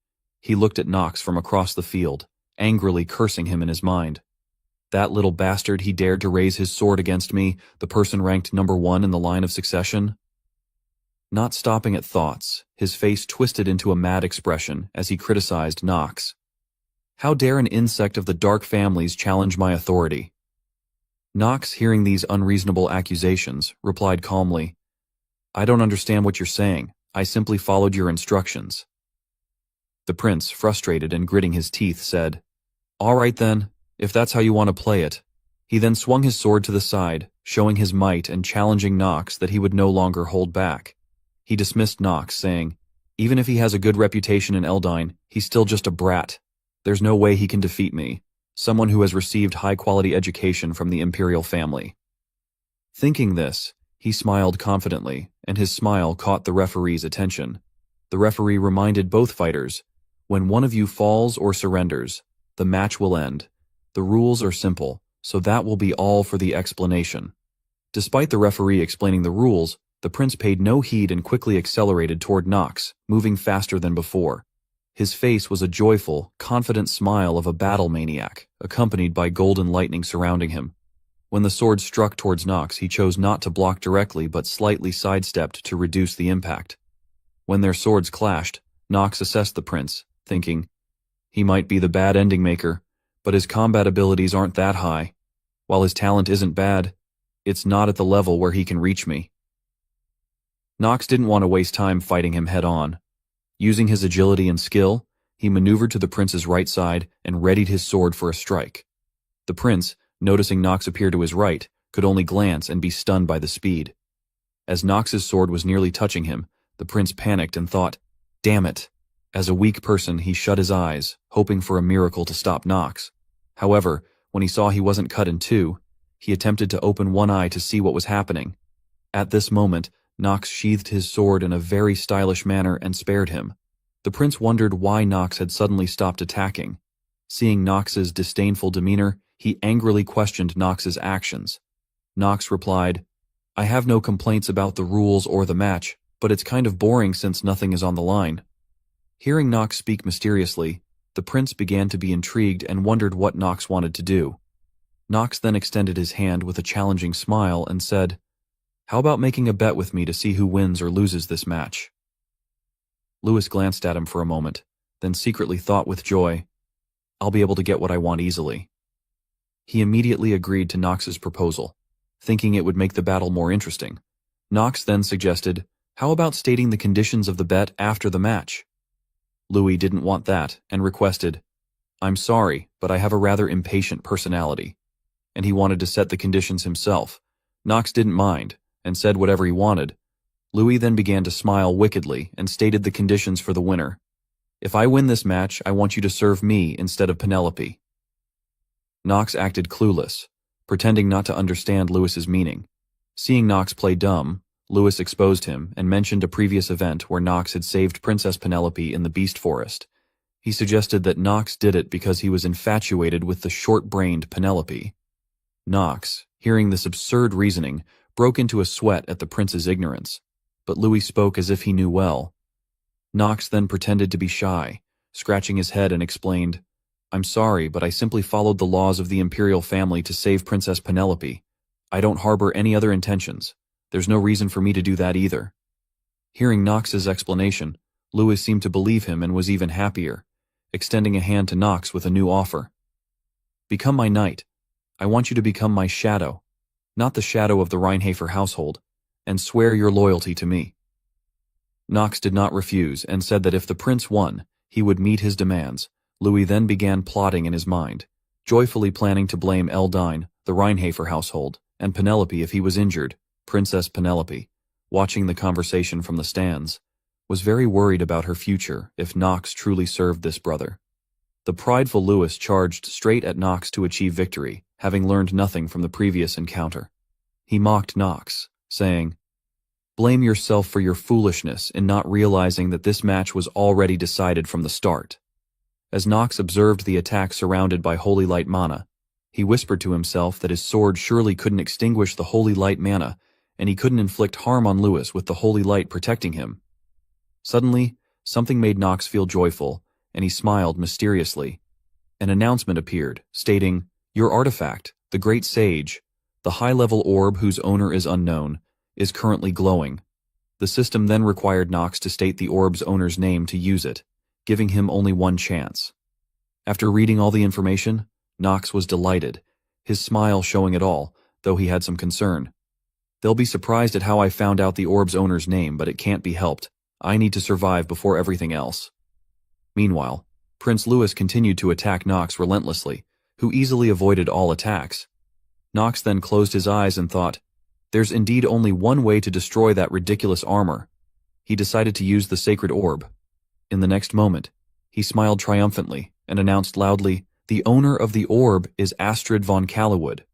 He looked at Nox from across the field, angrily cursing him in his mind. "That little bastard, he dared to raise his sword against me, the person ranked number 1 in the line of succession?" Not stopping at thoughts, his face twisted into a mad expression as he criticized Nox. "How dare an insect of the dark families challenge my authority?" Nox, hearing these unreasonable accusations, replied calmly, "I don't understand what you're saying. I simply followed your instructions." The prince, frustrated and gritting his teeth, said, "All right then, if that's how you want to play it." He then swung his sword to the side, showing his might and challenging Nox that he would no longer hold back. He dismissed Nox, saying, "Even if he has a good reputation in Eldine, he's still just a brat. There's no way he can defeat me, someone who has received high-quality education from the imperial family." Thinking this, he smiled confidently, and his smile caught the referee's attention. The referee reminded both fighters, "When one of you falls or surrenders, the match will end. The rules are simple, so that will be all for the explanation." Despite the referee explaining the rules, the prince paid no heed and quickly accelerated toward Nox, moving faster than before. His face was a joyful, confident smile of a battle maniac, accompanied by golden lightning surrounding him. When the sword struck towards Nox, he chose not to block directly but slightly sidestepped to reduce the impact. When their swords clashed, Nox assessed the prince, thinking, "He might be the bad ending maker, but his combat abilities aren't that high. While his talent isn't bad, it's not at the level where he can reach me." Nox didn't want to waste time fighting him head-on. Using his agility and skill, he maneuvered to the prince's right side and readied his sword for a strike. The prince, noticing Nox appear to his right, could only glance and be stunned by the speed. As Nox's sword was nearly touching him, the prince panicked and thought, "Damn it." As a weak person, he shut his eyes, hoping for a miracle to stop Nox. However, when he saw he wasn't cut in two, he attempted to open one eye to see what was happening. At this moment, Nox sheathed his sword in a very stylish manner and spared him. The prince wondered why Nox had suddenly stopped attacking. Seeing Nox's disdainful demeanor, he angrily questioned Nox's actions. Nox replied, "I have no complaints about the rules or the match, but it's kind of boring since nothing is on the line." Hearing Nox speak mysteriously, the prince began to be intrigued and wondered what Nox wanted to do. Nox then extended his hand with a challenging smile and said, "How about making a bet with me to see who wins or loses this match?" Lewis glanced at him for a moment, then secretly thought with joy, "I'll be able to get what I want easily." He immediately agreed to Nox's proposal, thinking it would make the battle more interesting. Nox then suggested, "How about stating the conditions of the bet after the match?" Louis didn't want that and requested, "I'm sorry, but I have a rather impatient personality," and he wanted to set the conditions himself. Nox didn't mind and said whatever he wanted. Louis then began to smile wickedly and stated the conditions for the winner. "If I win this match, I want you to serve me instead of Penelope." Nox acted clueless, pretending not to understand Lewis's meaning. Seeing Nox play dumb, Lewis exposed him and mentioned a previous event where Nox had saved Princess Penelope in the Beast Forest. He suggested that Nox did it because he was infatuated with the short-brained Penelope. Nox, hearing this absurd reasoning, broke into a sweat at the prince's ignorance, but Louis spoke as if he knew well. Nox then pretended to be shy, scratching his head and explained, "I'm sorry, but I simply followed the laws of the imperial family to save Princess Penelope. I don't harbor any other intentions. There's no reason for me to do that either." Hearing Nox's explanation, Louis seemed to believe him and was even happier, extending a hand to Nox with a new offer. "Become my knight. I want you to become my shadow, not the shadow of the Reinhardt household, and swear your loyalty to me." Nox did not refuse and said that if the prince won, he would meet his demands. Louis then began plotting in his mind, joyfully planning to blame Eldine, the Reinhardt household, and Penelope if he was injured. Princess Penelope, watching the conversation from the stands, was very worried about her future if Nox truly served this brother. The prideful Louis charged straight at Nox to achieve victory, having learned nothing from the previous encounter. He mocked Nox, saying, "Blame yourself for your foolishness in not realizing that this match was already decided from the start." As Nox observed the attack surrounded by holy light mana, he whispered to himself that his sword surely couldn't extinguish the holy light mana, and he couldn't inflict harm on Louis with the holy light protecting him. Suddenly, something made Nox feel joyful, and he smiled mysteriously. An announcement appeared, stating, "Your artifact, the Great Sage, the high-level orb whose owner is unknown, is currently glowing." The system then required Nox to state the orb's owner's name to use it, giving him only one chance. After reading all the information, Nox was delighted, his smile showing it all, though he had some concern. "They'll be surprised at how I found out the orb's owner's name, but it can't be helped. I need to survive before everything else." Meanwhile, Prince Louis continued to attack Nox relentlessly, who easily avoided all attacks. Nox then closed his eyes and thought, "There's indeed only one way to destroy that ridiculous armor." He decided to use the sacred orb. In the next moment, he smiled triumphantly and announced loudly, "The owner of the orb is Astrid von Callewood."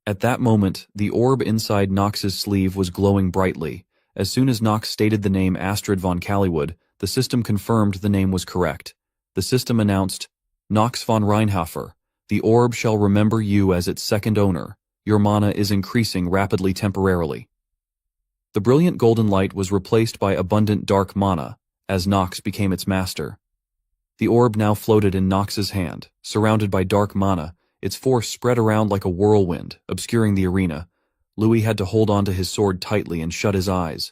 At that moment, the orb inside Nox's sleeve was glowing brightly. As soon as Nox stated the name Astrid von Callewood, the system confirmed the name was correct. The system announced, "Nox von Reinhardt, the orb shall remember you as its second owner. Your mana is increasing rapidly temporarily." The brilliant golden light was replaced by abundant dark mana, as Nox became its master. The orb now floated in Nox's hand, surrounded by dark mana. Its force spread around like a whirlwind, obscuring the arena. Louis had to hold onto his sword tightly and shut his eyes.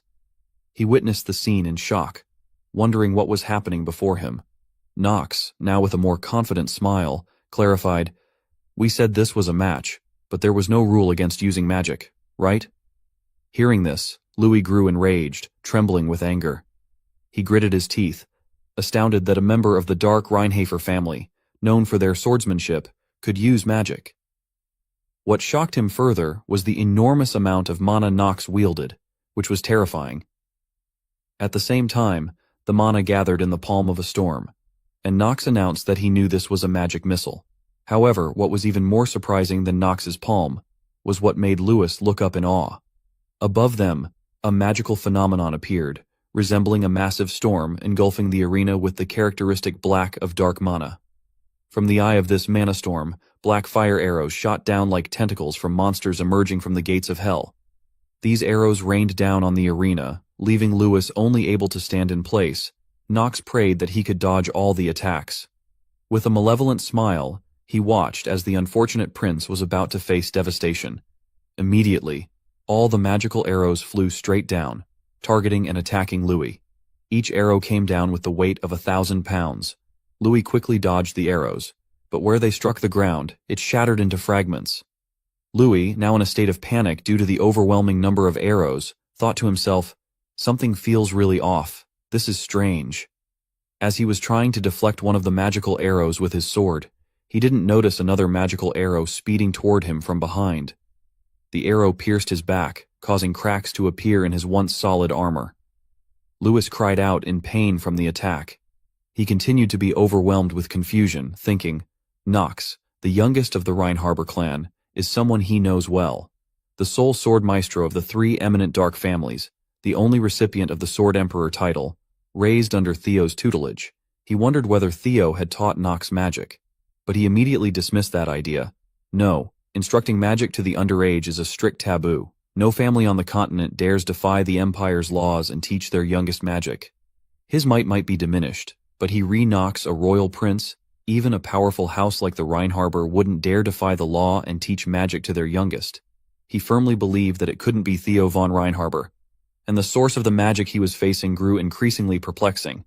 He witnessed the scene in shock, wondering what was happening before him. Nox, now with a more confident smile, clarified, "We said this was a match, but there was no rule against using magic, right?" Hearing this, Louis grew enraged, trembling with anger. He gritted his teeth, astounded that a member of the dark Reinhardt family, known for their swordsmanship, could use magic. What shocked him further was the enormous amount of mana Nox wielded, which was terrifying. At the same time, the mana gathered in the palm of a storm, and Nox announced that he knew this was a magic missile. However, what was even more surprising than Nox's palm was what made Louis look up in awe. Above them, a magical phenomenon appeared, resembling a massive storm engulfing the arena with the characteristic black of dark mana. From the eye of this mana storm, black fire arrows shot down like tentacles from monsters emerging from the gates of hell. These arrows rained down on the arena, leaving Lewis only able to stand in place. Nox prayed that he could dodge all the attacks. With a malevolent smile, he watched as the unfortunate prince was about to face devastation. Immediately, all the magical arrows flew straight down, targeting and attacking Louis. Each arrow came down with the weight of 1,000 pounds. Louis quickly dodged the arrows, but where they struck the ground, it shattered into fragments. Louis, now in a state of panic due to the overwhelming number of arrows, thought to himself, "Something feels really off. This is strange." As he was trying to deflect one of the magical arrows with his sword, he didn't notice another magical arrow speeding toward him from behind. The arrow pierced his back, causing cracks to appear in his once solid armor. Lewis cried out in pain from the attack. He continued to be overwhelmed with confusion, thinking, Nox, the youngest of the Reinharber clan, is someone he knows well. The sole sword maestro of the three eminent dark families, the only recipient of the Sword Emperor title, raised under Theo's tutelage. He wondered whether Theo had taught Nox magic. But he immediately dismissed that idea. No, instructing magic to the underage is a strict taboo. No family on the continent dares defy the Empire's laws and teach their youngest magic. His might be diminished, but he Nox, a royal prince. Even a powerful house like the Reinharber wouldn't dare defy the law and teach magic to their youngest. He firmly believed that it couldn't be Theo von Reinharber, and the source of the magic he was facing grew increasingly perplexing.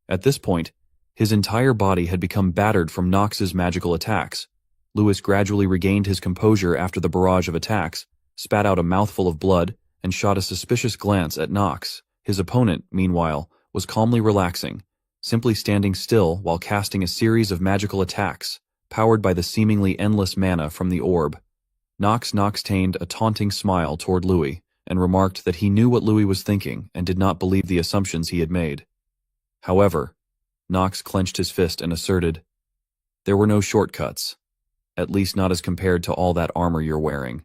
At this point, his entire body had become battered from Nox's magical attacks. Lewis gradually regained his composure after the barrage of attacks, spat out a mouthful of blood, and shot a suspicious glance at Nox. His opponent, meanwhile, was calmly relaxing, simply standing still while casting a series of magical attacks, powered by the seemingly endless mana from the orb. Nox tained a taunting smile toward Louis, and remarked that he knew what Louis was thinking and did not believe the assumptions he had made. However, Nox clenched his fist and asserted, "There were no shortcuts, at least not as compared to all that armor you're wearing."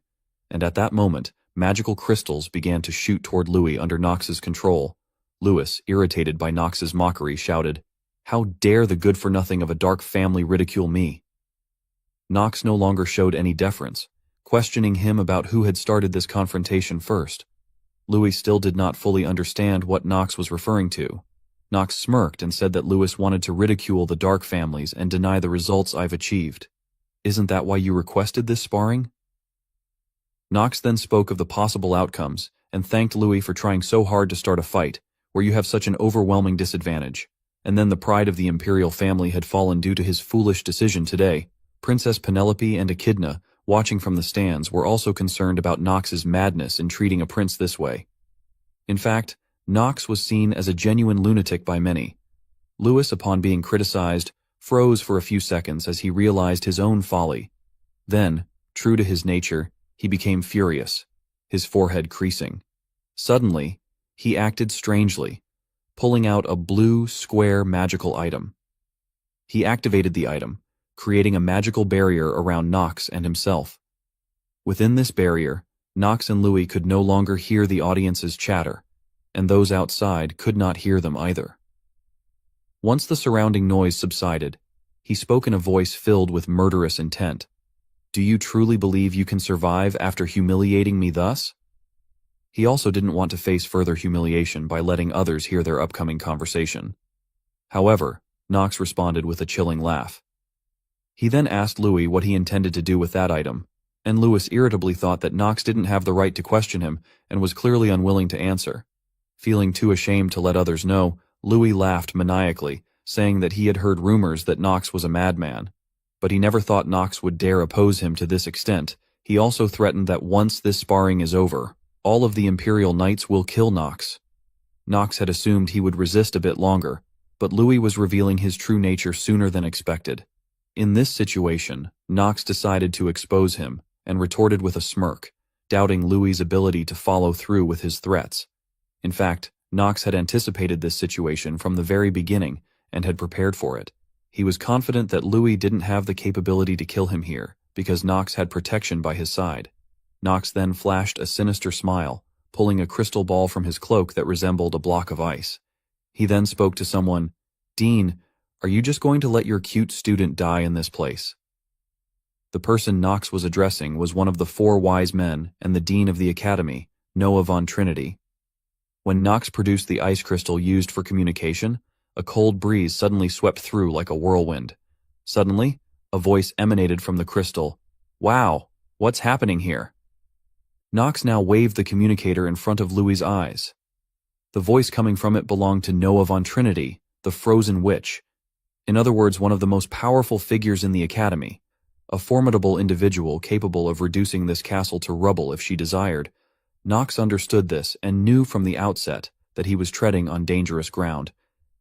And at that moment, magical crystals began to shoot toward Louis under Nox's control. Lewis, irritated by Nox's mockery, shouted, "How dare the good-for-nothing of a dark family ridicule me?" Nox no longer showed any deference, questioning him about who had started this confrontation first. Louis still did not fully understand what Nox was referring to. Nox smirked and said that Lewis wanted to ridicule the dark families and deny the results I've achieved. "Isn't that why you requested this sparring?" Nox then spoke of the possible outcomes and thanked Louis for trying so hard to start a fight, where you have such an overwhelming disadvantage. And then the pride of the imperial family had fallen due to his foolish decision today. Princess Penelope and Echidna, watching from the stands, were also concerned about Nox's madness in treating a prince this way. In fact, Nox was seen as a genuine lunatic by many. Lewis, upon being criticized, froze for a few seconds as he realized his own folly. Then, true to his nature, he became furious, his forehead creasing. Suddenly, he acted strangely, pulling out a blue, square magical item. He activated the item, creating a magical barrier around Nox and himself. Within this barrier, Nox and Louis could no longer hear the audience's chatter, and those outside could not hear them either. Once the surrounding noise subsided, he spoke in a voice filled with murderous intent. "Do you truly believe you can survive after humiliating me thus?" He also didn't want to face further humiliation by letting others hear their upcoming conversation. However, Nox responded with a chilling laugh. He then asked Louis what he intended to do with that item, and Lewis irritably thought that Nox didn't have the right to question him and was clearly unwilling to answer. Feeling too ashamed to let others know, Louis laughed maniacally, saying that he had heard rumors that Nox was a madman. But he never thought Nox would dare oppose him to this extent. He also threatened that once this sparring is over, all of the Imperial Knights will kill Nox. Nox had assumed he would resist a bit longer, but Louis was revealing his true nature sooner than expected. In this situation, Nox decided to expose him and retorted with a smirk, doubting Louis's ability to follow through with his threats. In fact, Nox had anticipated this situation from the very beginning and had prepared for it. He was confident that Louis didn't have the capability to kill him here, because Nox had protection by his side. Nox then flashed a sinister smile, pulling a crystal ball from his cloak that resembled a block of ice. He then spoke to someone. "Dean, are you just going to let your cute student die in this place?" The person Knox was addressing was one of the four wise men and the dean of the academy, Noah von Trinity. When Knox produced the ice crystal used for communication, a cold breeze suddenly swept through like a whirlwind. Suddenly, a voice emanated from the crystal. "Wow, what's happening here?" Knox now waved the communicator in front of Louis's eyes. The voice coming from it belonged to Noah von Trinity, the frozen witch. In other words, one of the most powerful figures in the academy. A formidable individual capable of reducing this castle to rubble if she desired. Knox understood this and knew from the outset that he was treading on dangerous ground.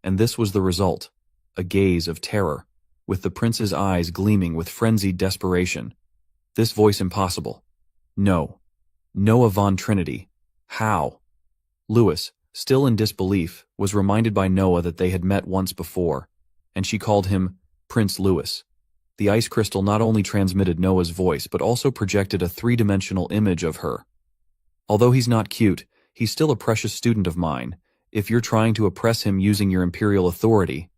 And this was the result, a gaze of terror, with the prince's eyes gleaming with frenzied desperation. This voice impossible. No. Noah von Trinity. How? Louis, still in disbelief, was reminded by Noah that they had met once before, and she called him Prince Louis. The ice crystal not only transmitted Noah's voice but also projected a three-dimensional image of her. "Although he's not cute, he's still a precious student of mine. If you're trying to oppress him using your imperial authority..."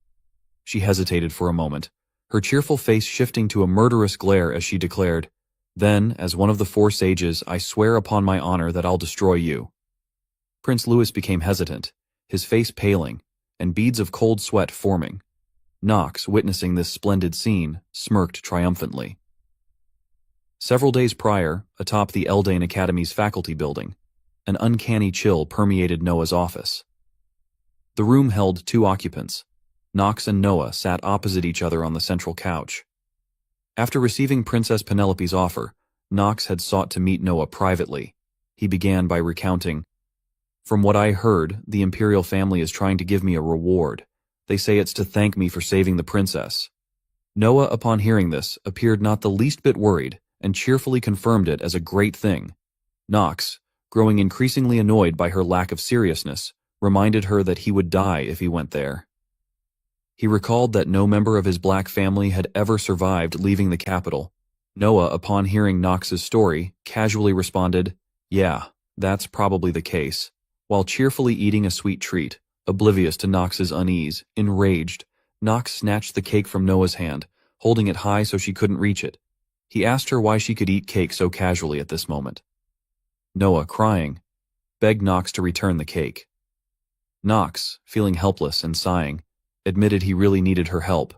She hesitated for a moment, her cheerful face shifting to a murderous glare as she declared, "Then, as one of the four sages, I swear upon my honor that I'll destroy you." Prince Louis became hesitant, his face paling, and beads of cold sweat forming. Knox, witnessing this splendid scene, smirked triumphantly. Several days prior, atop the Eldane Academy's faculty building, an uncanny chill permeated Noah's office. The room held two occupants. Knox and Noah sat opposite each other on the central couch. After receiving Princess Penelope's offer, Knox had sought to meet Noah privately. He began by recounting, "From what I heard, the imperial family is trying to give me a reward. They say it's to thank me for saving the princess." Noah, upon hearing this, appeared not the least bit worried and cheerfully confirmed it as a great thing. Knox, growing increasingly annoyed by her lack of seriousness, reminded her that he would die if he went there. He recalled that no member of his black family had ever survived leaving the capital. Noah, upon hearing Knox's story, casually responded, "Yeah, that's probably the case," while cheerfully eating a sweet treat. Oblivious to Knox's unease, enraged, Knox snatched the cake from Noah's hand, holding it high so she couldn't reach it. He asked her why she could eat cake so casually at this moment. Noah, crying, begged Knox to return the cake. Knox, feeling helpless and sighing, admitted he really needed her help.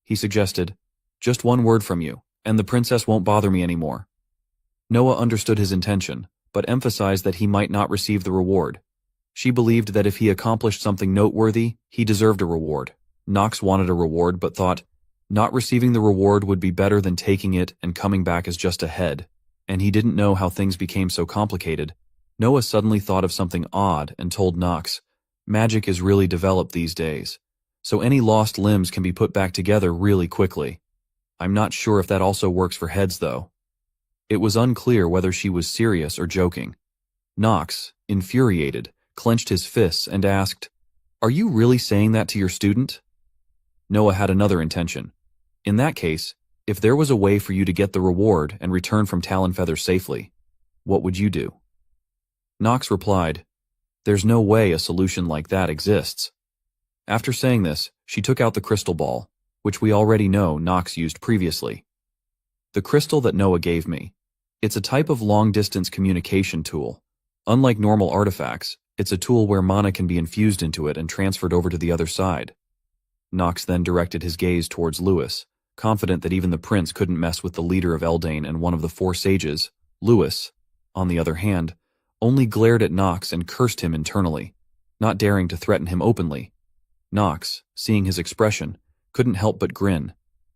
He suggested, "Just one word from you, and the princess won't bother me anymore." Noah understood his intention, but emphasized that he might not receive the reward. She believed that if he accomplished something noteworthy, he deserved a reward. Knox wanted a reward but thought, not receiving the reward would be better than taking it and coming back as just a head. And he didn't know how things became so complicated. Noah suddenly thought of something odd and told Knox, "Magic is really developed these days, so any lost limbs can be put back together really quickly. I'm not sure if that also works for heads though." It was unclear whether she was serious or joking. Knox, infuriated, clenched his fists and asked, "Are you really saying that to your student?" Noah had another intention. "In that case, if there was a way for you to get the reward and return from Talonfeather safely, what would you do?" Knox replied, "There's no way a solution like that exists." After saying this, she took out the crystal ball, which we already know Knox used previously. "The crystal that Noah gave me. It's a type of long-distance communication tool. Unlike normal artifacts, it's a tool where mana can be infused into it and transferred over to the other side." Knox then directed his gaze towards Louis, confident that even the prince couldn't mess with the leader of Eldane and one of the four sages. Louis, on the other hand, only glared at Knox and cursed him internally, not daring to threaten him openly. Knox, seeing his expression, couldn't help but grin,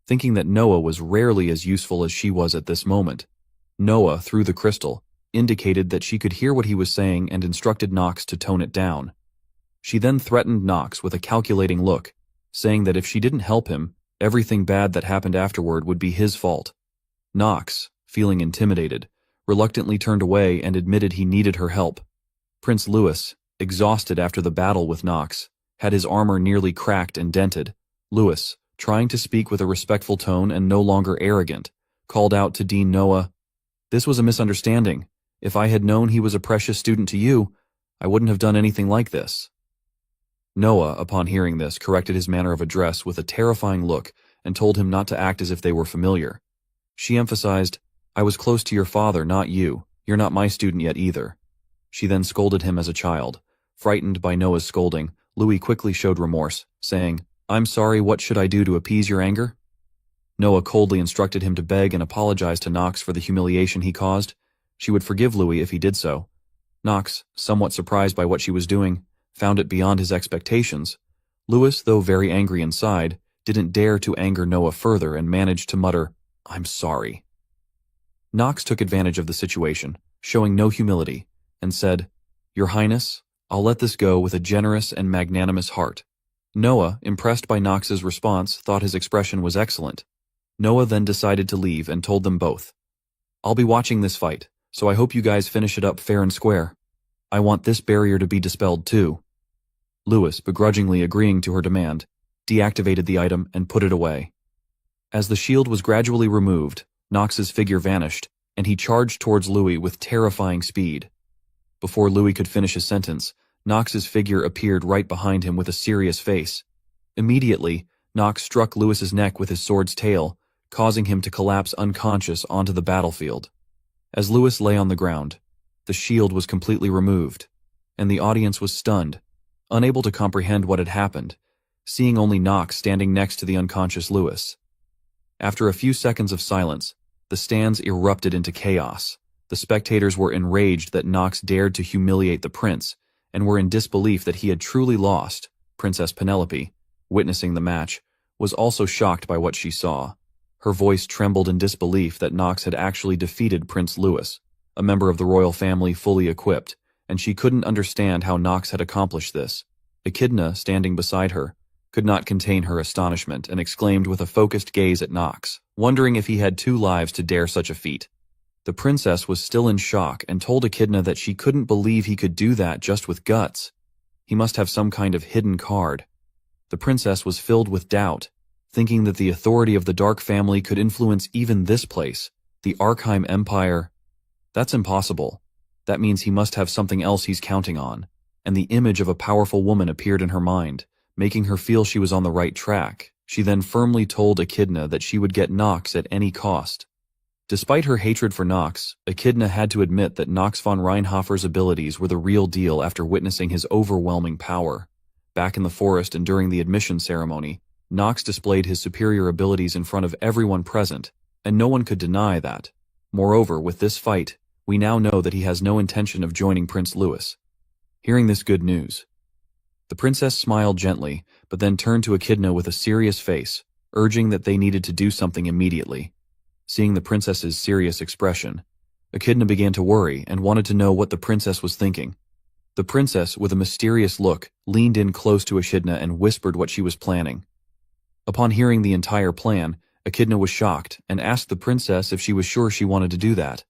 thinking that Noah was rarely as useful as she was at this moment. Noah, through the crystal, indicated that she could hear what he was saying and instructed Knox to tone it down. She then threatened Knox with a calculating look, saying that if she didn't help him, everything bad that happened afterward would be his fault. Knox, feeling intimidated, reluctantly turned away and admitted he needed her help. Prince Louis, exhausted after the battle with Knox, had his armor nearly cracked and dented. Louis, trying to speak with a respectful tone and no longer arrogant, called out to Dean Noah, "This was a misunderstanding. If I had known he was a precious student to you, I wouldn't have done anything like this." Noah, upon hearing this, corrected his manner of address with a terrifying look and told him not to act as if they were familiar. She emphasized, "I was close to your father, not you. You're not my student yet either." She then scolded him as a child. Frightened by Noah's scolding, Louis quickly showed remorse, saying, "I'm sorry, what should I do to appease your anger?" Noah coldly instructed him to beg and apologize to Knox for the humiliation he caused. She would forgive Louis if he did so. Knox, somewhat surprised by what she was doing, found it beyond his expectations. Louis, though very angry inside, didn't dare to anger Noah further and managed to mutter, "I'm sorry." Knox took advantage of the situation, showing no humility, and said, "Your Highness, I'll let this go with a generous and magnanimous heart." Noah, impressed by Knox's response, thought his expression was excellent. Noah then decided to leave and told them both, "I'll be watching this fight, so I hope you guys finish it up fair and square. I want this barrier to be dispelled too." Louis, begrudgingly agreeing to her demand, deactivated the item and put it away. As the shield was gradually removed, Knox's figure vanished, and he charged towards Louis with terrifying speed. Before Louis could finish his sentence, Knox's figure appeared right behind him with a serious face. Immediately, Knox struck Louis's neck with his sword's tail, causing him to collapse unconscious onto the battlefield. As Louis lay on the ground, the shield was completely removed, and the audience was stunned, unable to comprehend what had happened, seeing only Knox standing next to the unconscious Louis. After a few seconds of silence, the stands erupted into chaos. The spectators were enraged that Knox dared to humiliate the prince, and were in disbelief that he had truly lost. Princess Penelope, witnessing the match, was also shocked by what she saw. Her voice trembled in disbelief that Knox had actually defeated Prince Louis, a member of the royal family fully equipped, and she couldn't understand how Knox had accomplished this. Echidna, standing beside her, could not contain her astonishment and exclaimed with a focused gaze at Knox, wondering if he had 2 lives to dare such a feat. The princess was still in shock and told Echidna that she couldn't believe he could do that just with guts. He must have some kind of hidden card. The princess was filled with doubt, thinking that the authority of the Dark family could influence even this place, the Arkheim Empire. That's impossible. That means he must have something else he's counting on. And the image of a powerful woman appeared in her mind, making her feel she was on the right track. She then firmly told Echidna that she would get Knox at any cost. Despite her hatred for Knox, Echidna had to admit that Knox von Reinhofer's abilities were the real deal after witnessing his overwhelming power. Back in the forest and during the admission ceremony, Knox displayed his superior abilities in front of everyone present, and no one could deny that. Moreover, with this fight, we now know that he has no intention of joining Prince Louis. Hearing this good news, the princess smiled gently, but then turned to Echidna with a serious face, urging that they needed to do something immediately. Seeing the princess's serious expression, Echidna began to worry and wanted to know what the princess was thinking. The princess, with a mysterious look, leaned in close to Echidna and whispered what she was planning. Upon hearing the entire plan, Echidna was shocked and asked the princess if she was sure she wanted to do that.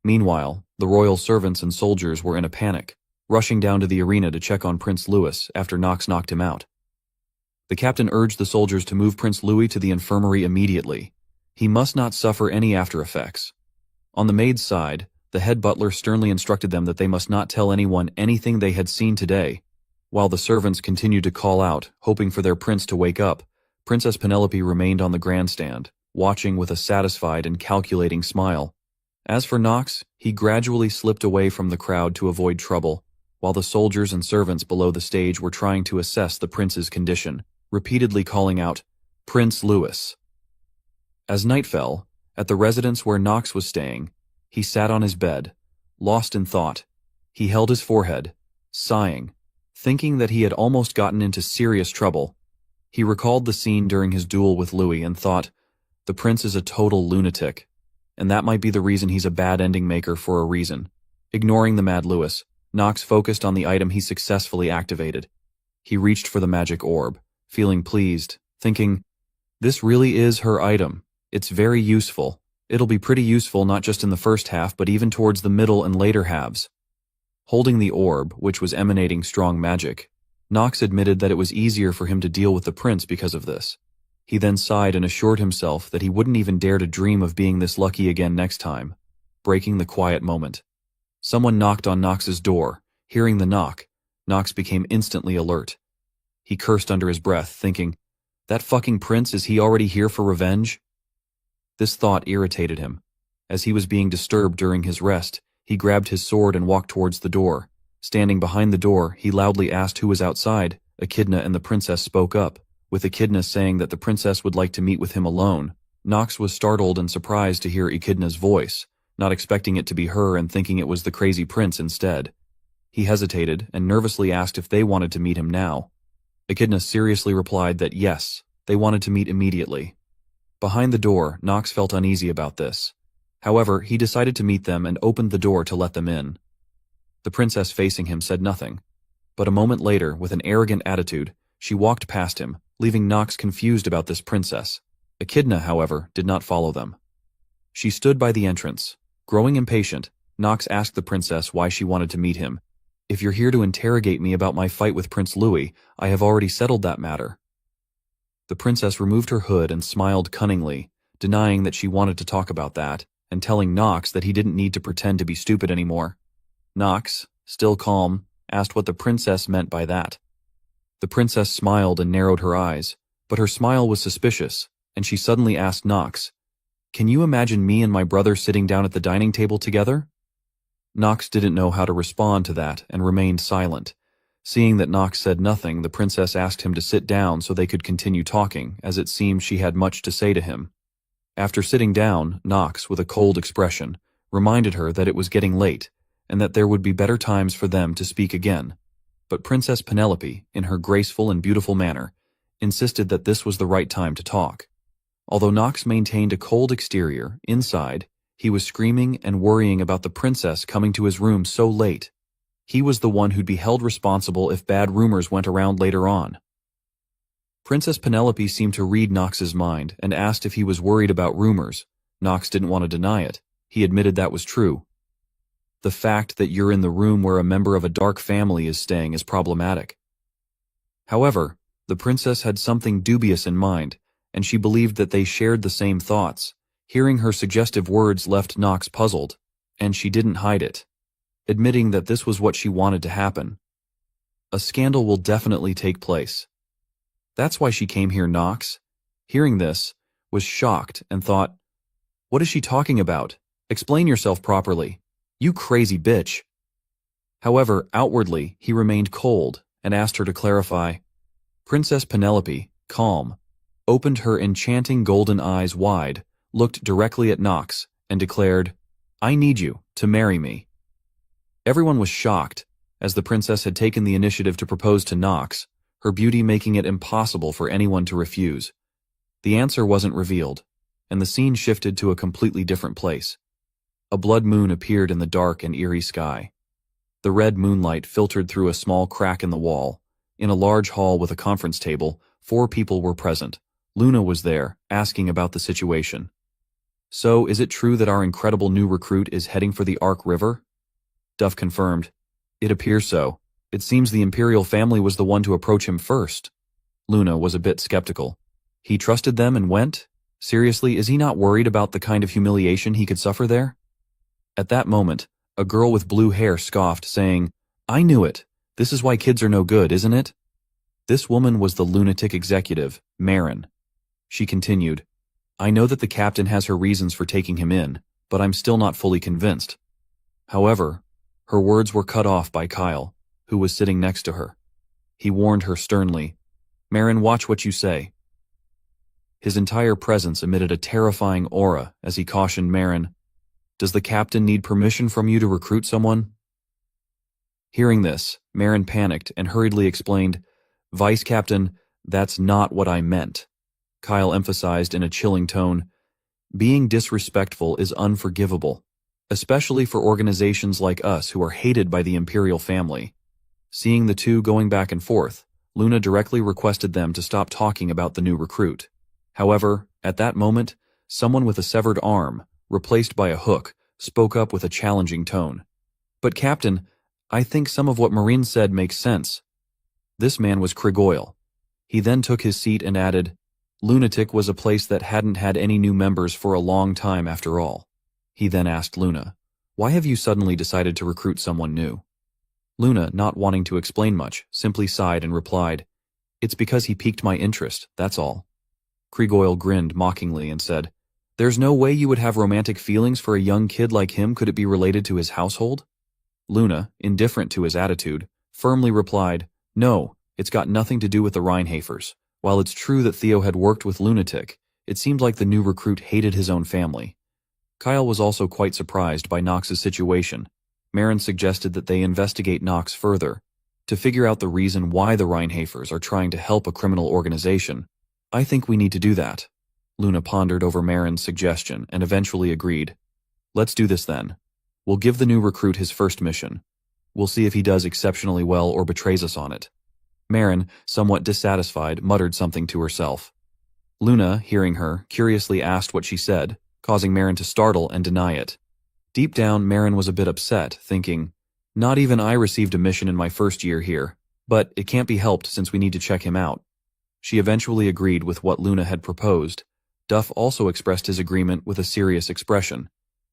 Meanwhile, the royal servants and soldiers were in a panic, rushing down to the arena to check on Prince Louis after Knox knocked him out. The captain urged the soldiers to move Prince Louis to the infirmary immediately. He must not suffer any after effects. On the maid's side, the head butler sternly instructed them that they must not tell anyone anything they had seen today. While the servants continued to call out, hoping for their prince to wake up, Princess Penelope remained on the grandstand, watching with a satisfied and calculating smile. As for Knox, he gradually slipped away from the crowd to avoid trouble, while the soldiers and servants below the stage were trying to assess the prince's condition, repeatedly calling out, "Prince Louis." As night fell, at the residence where Knox was staying, he sat on his bed, lost in thought. He held his forehead, sighing, thinking that he had almost gotten into serious trouble. He recalled the scene during his duel with Louis and thought, the prince is a total lunatic, and that might be the reason he's a bad ending maker for a reason. Ignoring the mad Louis, Knox focused on the item he successfully activated. He reached for the magic orb, feeling pleased, thinking, this really is her item. It's very useful. It'll be pretty useful not just in the first half but even towards the middle and later halves. Holding the orb, which was emanating strong magic, Knox admitted that it was easier for him to deal with the prince because of this. He then sighed and assured himself that he wouldn't even dare to dream of being this lucky again next time, breaking the quiet moment. Someone knocked on Nox's door. Hearing the knock, Nox became instantly alert. He cursed under his breath, thinking, "That fucking prince, is he already here for revenge?" This thought irritated him. As he was being disturbed during his rest, he grabbed his sword and walked towards the door. Standing behind the door, he loudly asked who was outside. Echidna and the princess spoke up, with Echidna saying that the princess would like to meet with him alone. Nox was startled and surprised to hear Echidna's voice, not expecting it to be her and thinking it was the crazy prince instead. He hesitated and nervously asked if they wanted to meet him now. Echidna seriously replied that yes, they wanted to meet immediately. Behind the door, Nox felt uneasy about this. However, he decided to meet them and opened the door to let them in. The princess facing him said nothing, but a moment later, with an arrogant attitude, she walked past him, leaving Nox confused about this princess. Echidna, however, did not follow them. She stood by the entrance. Growing impatient, Nox asked the princess why she wanted to meet him. "If you're here to interrogate me about my fight with Prince Louis, I have already settled that matter." The princess removed her hood and smiled cunningly, denying that she wanted to talk about that, and telling Nox that he didn't need to pretend to be stupid anymore. Nox, still calm, asked what the princess meant by that. The princess smiled and narrowed her eyes, but her smile was suspicious, and she suddenly asked Nox, "Can you imagine me and my brother sitting down at the dining table together?" Nox didn't know how to respond to that and remained silent. Seeing that Nox said nothing, the princess asked him to sit down so they could continue talking, as it seemed she had much to say to him. After sitting down, Nox, with a cold expression, reminded her that it was getting late, and that there would be better times for them to speak again. But Princess Penelope, in her graceful and beautiful manner, insisted that this was the right time to talk. Although Nox maintained a cold exterior, inside, he was screaming and worrying about the princess coming to his room so late. He was the one who'd be held responsible if bad rumors went around later on. Princess Penelope seemed to read Nox's mind and asked if he was worried about rumors. Nox didn't want to deny it. He admitted that was true. "The fact that you're in the room where a member of a dark family is staying is problematic." However, the princess had something dubious in mind, and she believed that they shared the same thoughts. Hearing her suggestive words left Nox puzzled, and she didn't hide it, admitting that this was what she wanted to happen. "A scandal will definitely take place. That's why she came here." Nox, hearing this, was shocked and thought, "What is she talking about? Explain yourself properly. You crazy bitch." However, outwardly, he remained cold and asked her to clarify. Princess Penelope, calm, opened her enchanting golden eyes wide, looked directly at Nox, and declared, "I need you to marry me." Everyone was shocked, as the princess had taken the initiative to propose to Nox, her beauty making it impossible for anyone to refuse. The answer wasn't revealed, and the scene shifted to a completely different place. A blood moon appeared in the dark and eerie sky. The red moonlight filtered through a small crack in the wall. In a large hall with a conference table, 4 people were present. Luna was there, asking about the situation. "So, is it true that our incredible new recruit is heading for the Ark River?" Duff confirmed. "It appears so. It seems the Imperial family was the one to approach him first." Luna was a bit skeptical. "He trusted them and went? Seriously, is he not worried about the kind of humiliation he could suffer there?" At that moment, a girl with blue hair scoffed, saying, "I knew it. This is why kids are no good, isn't it?" This woman was the lunatic executive, Marin. She continued, "I know that the captain has her reasons for taking him in, but I'm still not fully convinced." However, her words were cut off by Kyle, who was sitting next to her. He warned her sternly, "Marin, watch what you say." His entire presence emitted a terrifying aura as he cautioned Marin, "Does the captain need permission from you to recruit someone?" Hearing this, Marin panicked and hurriedly explained, "Vice Captain, that's not what I meant." Kyle emphasized in a chilling tone, "Being disrespectful is unforgivable, especially for organizations like us who are hated by the Imperial family." Seeing the two going back and forth, Luna directly requested them to stop talking about the new recruit. However, at that moment, someone with a severed arm, replaced by a hook, spoke up with a challenging tone. "But Captain, I think some of what Marine said makes sense." This man was Krigoyle. He then took his seat and added, "Lunatic was a place that hadn't had any new members for a long time after all." He then asked Luna, Why have you suddenly decided to recruit someone new? Luna, not wanting to explain much, simply sighed and replied, It's because he piqued my interest, that's all. Krigoyle grinned mockingly and said, There's no way you would have romantic feelings for a young kid like him. Could it be related to his household? Luna, indifferent to his attitude, firmly replied, No, it's got nothing to do with the Reinhafers. While it's true that Theo had worked with Lunatic, it seemed like the new recruit hated his own family. Kyle was also quite surprised by Knox's situation. Marin suggested that they investigate Knox further, to figure out the reason why the Reinhafers are trying to help a criminal organization. I think we need to do that. Luna pondered over Marin's suggestion and eventually agreed. Let's do this then. We'll give the new recruit his first mission. We'll see if he does exceptionally well or betrays us on it. Marin, somewhat dissatisfied, muttered something to herself. Luna, hearing her, curiously asked what she said, causing Marin to startle and deny it. Deep down, Marin was a bit upset, thinking, Not even I received a mission in my first year here, but it can't be helped since we need to check him out. She eventually agreed with what Luna had proposed. Duff also expressed his agreement with a serious expression,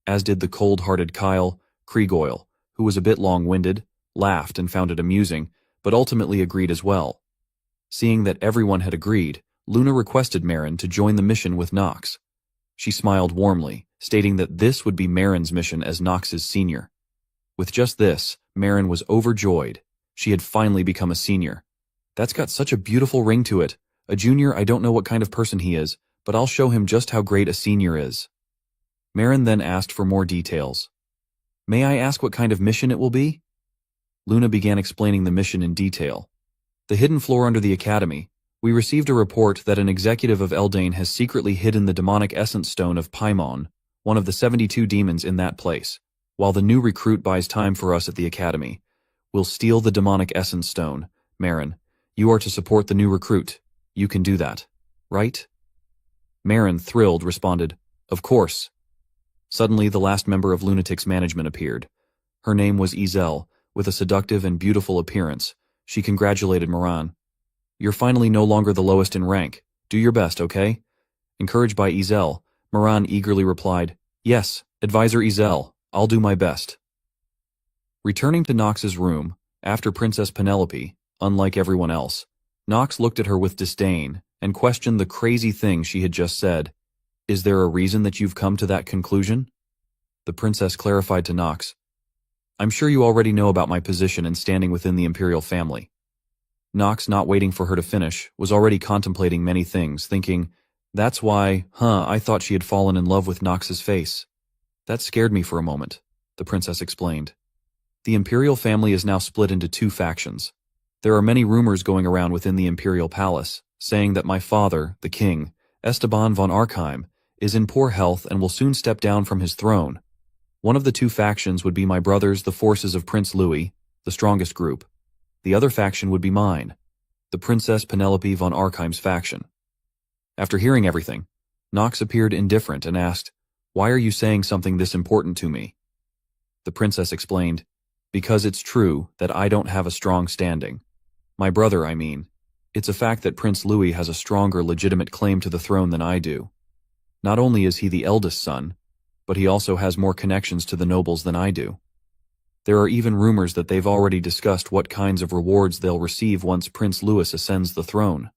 as did the cold-hearted Kyle. Krigoyle, who was a bit long-winded, laughed and found it amusing, but ultimately agreed as well. Seeing that everyone had agreed, Luna requested Marin to join the mission with Knox. She smiled warmly, stating that this would be Marin's mission as Knox's senior. With just this, Marin was overjoyed. She had finally become a senior. That's got such a beautiful ring to it. A junior, I don't know what kind of person he is, but I'll show him just how great a senior is. Marin then asked for more details. May I ask what kind of mission it will be? Luna began explaining the mission in detail. The hidden floor under the academy. We received a report that an executive of Eldane has secretly hidden the demonic essence stone of Paimon, one of the 72 demons in that place. While the new recruit buys time for us at the academy, we'll steal the demonic essence stone. Marin, you are to support the new recruit. You can do that, right? Marin, thrilled, responded, Of course. Suddenly, the last member of Lunatic's management appeared. Her name was Ezel. With a seductive and beautiful appearance, she congratulated Moran. You're finally no longer the lowest in rank. Do your best, okay? Encouraged by Ezel, Moran eagerly replied, Yes, Advisor Ezel, I'll do my best. Returning to Knox's room, after Princess Penelope, unlike everyone else, Knox looked at her with disdain and questioned the crazy thing she had just said. Is there a reason that you've come to that conclusion? The princess clarified to Knox, I'm sure you already know about my position and standing within the imperial family. Knox, not waiting for her to finish, was already contemplating many things, thinking, That's why, I thought she had fallen in love with Knox's face. That scared me for a moment, the princess explained. The imperial family is now split into two factions. There are many rumors going around within the imperial palace, saying that my father, the king, Esteban von Arkheim, is in poor health and will soon step down from his throne. One of the two factions would be my brothers, the forces of Prince Louis, the strongest group. The other faction would be mine, the Princess Penelope von Arkheim's faction. After hearing everything, Knox appeared indifferent and asked, Why are you saying something this important to me? The princess explained, Because it's true that I don't have a strong standing. My brother, I mean. It's a fact that Prince Louis has a stronger legitimate claim to the throne than I do. Not only is he the eldest son, but he also has more connections to the nobles than I do. There are even rumors that they've already discussed what kinds of rewards they'll receive once Prince Louis ascends the throne.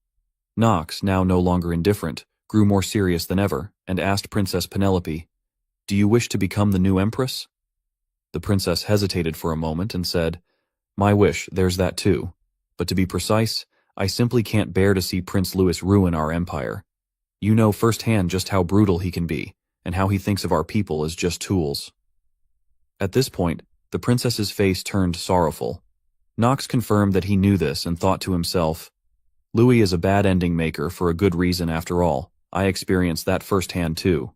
Knox, now no longer indifferent, grew more serious than ever, and asked Princess Penelope, Do you wish to become the new empress? The princess hesitated for a moment and said, My wish, there's that too. But to be precise, I simply can't bear to see Prince Louis ruin our empire. You know firsthand just how brutal he can be, and how he thinks of our people as just tools. At this point, the princess's face turned sorrowful. Knox confirmed that he knew this and thought to himself, Louis is a bad ending maker for a good reason after all. I experienced that firsthand too.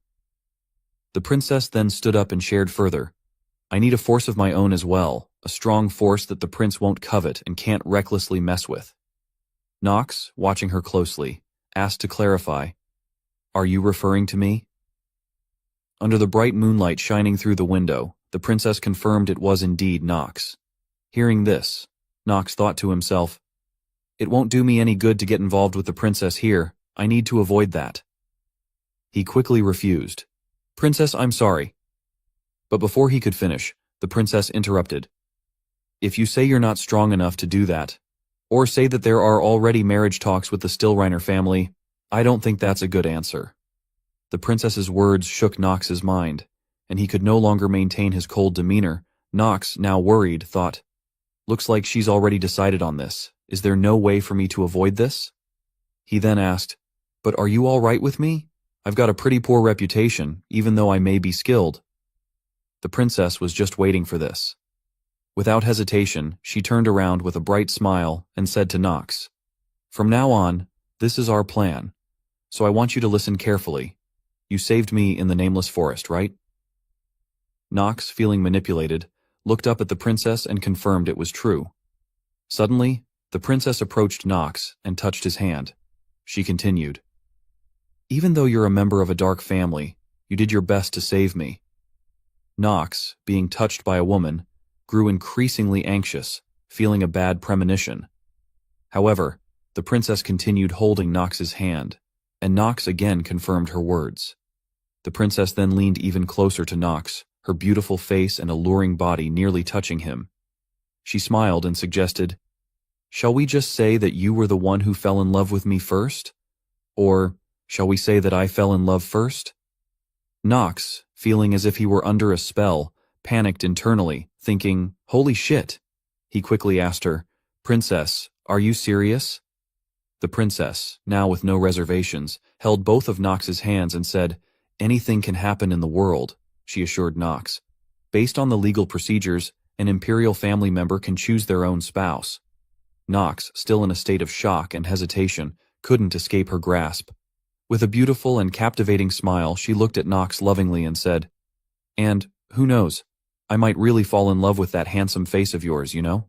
The princess then stood up and shared further. I need a force of my own as well, a strong force that the prince won't covet and can't recklessly mess with. Knox, watching her closely, asked to clarify, Are you referring to me? Under the bright moonlight shining through the window, the princess confirmed it was indeed Knox. Hearing this, Knox thought to himself, It won't do me any good to get involved with the princess here. I need to avoid that. He quickly refused. Princess, I'm sorry. But before he could finish, the princess interrupted. If you say you're not strong enough to do that, or say that there are already marriage talks with the Stillreiner family, I don't think that's a good answer. The princess's words shook Knox's mind, and he could no longer maintain his cold demeanor. Knox, now worried, thought, looks like she's already decided on this. Is there no way for me to avoid this? He then asked, but are you all right with me? I've got a pretty poor reputation, even though I may be skilled. The princess was just waiting for this. Without hesitation, she turned around with a bright smile and said to Knox, from now on, this is our plan. So I want you to listen carefully. You saved me in the nameless forest, right? Knox, feeling manipulated, looked up at the princess and confirmed it was true. Suddenly, the princess approached Knox and touched his hand. She continued, even though you're a member of a dark family, you did your best to save me. Knox, being touched by a woman, grew increasingly anxious, feeling a bad premonition. However, the princess continued holding Knox's hand, and Knox again confirmed her words. The princess then leaned even closer to Knox, her beautiful face and alluring body nearly touching him. She smiled and suggested, shall we just say that you were the one who fell in love with me first? Or shall we say that I fell in love first? Knox, feeling as if he were under a spell, panicked internally, thinking, holy shit. He quickly asked her, Princess, are you serious? The princess, now with no reservations, held both of Knox's hands and said, anything can happen in the world, she assured Knox. Based on the legal procedures, an imperial family member can choose their own spouse. Knox, still in a state of shock and hesitation, couldn't escape her grasp. With a beautiful and captivating smile, she looked at Knox lovingly and said, and, who knows, I might really fall in love with that handsome face of yours, you know?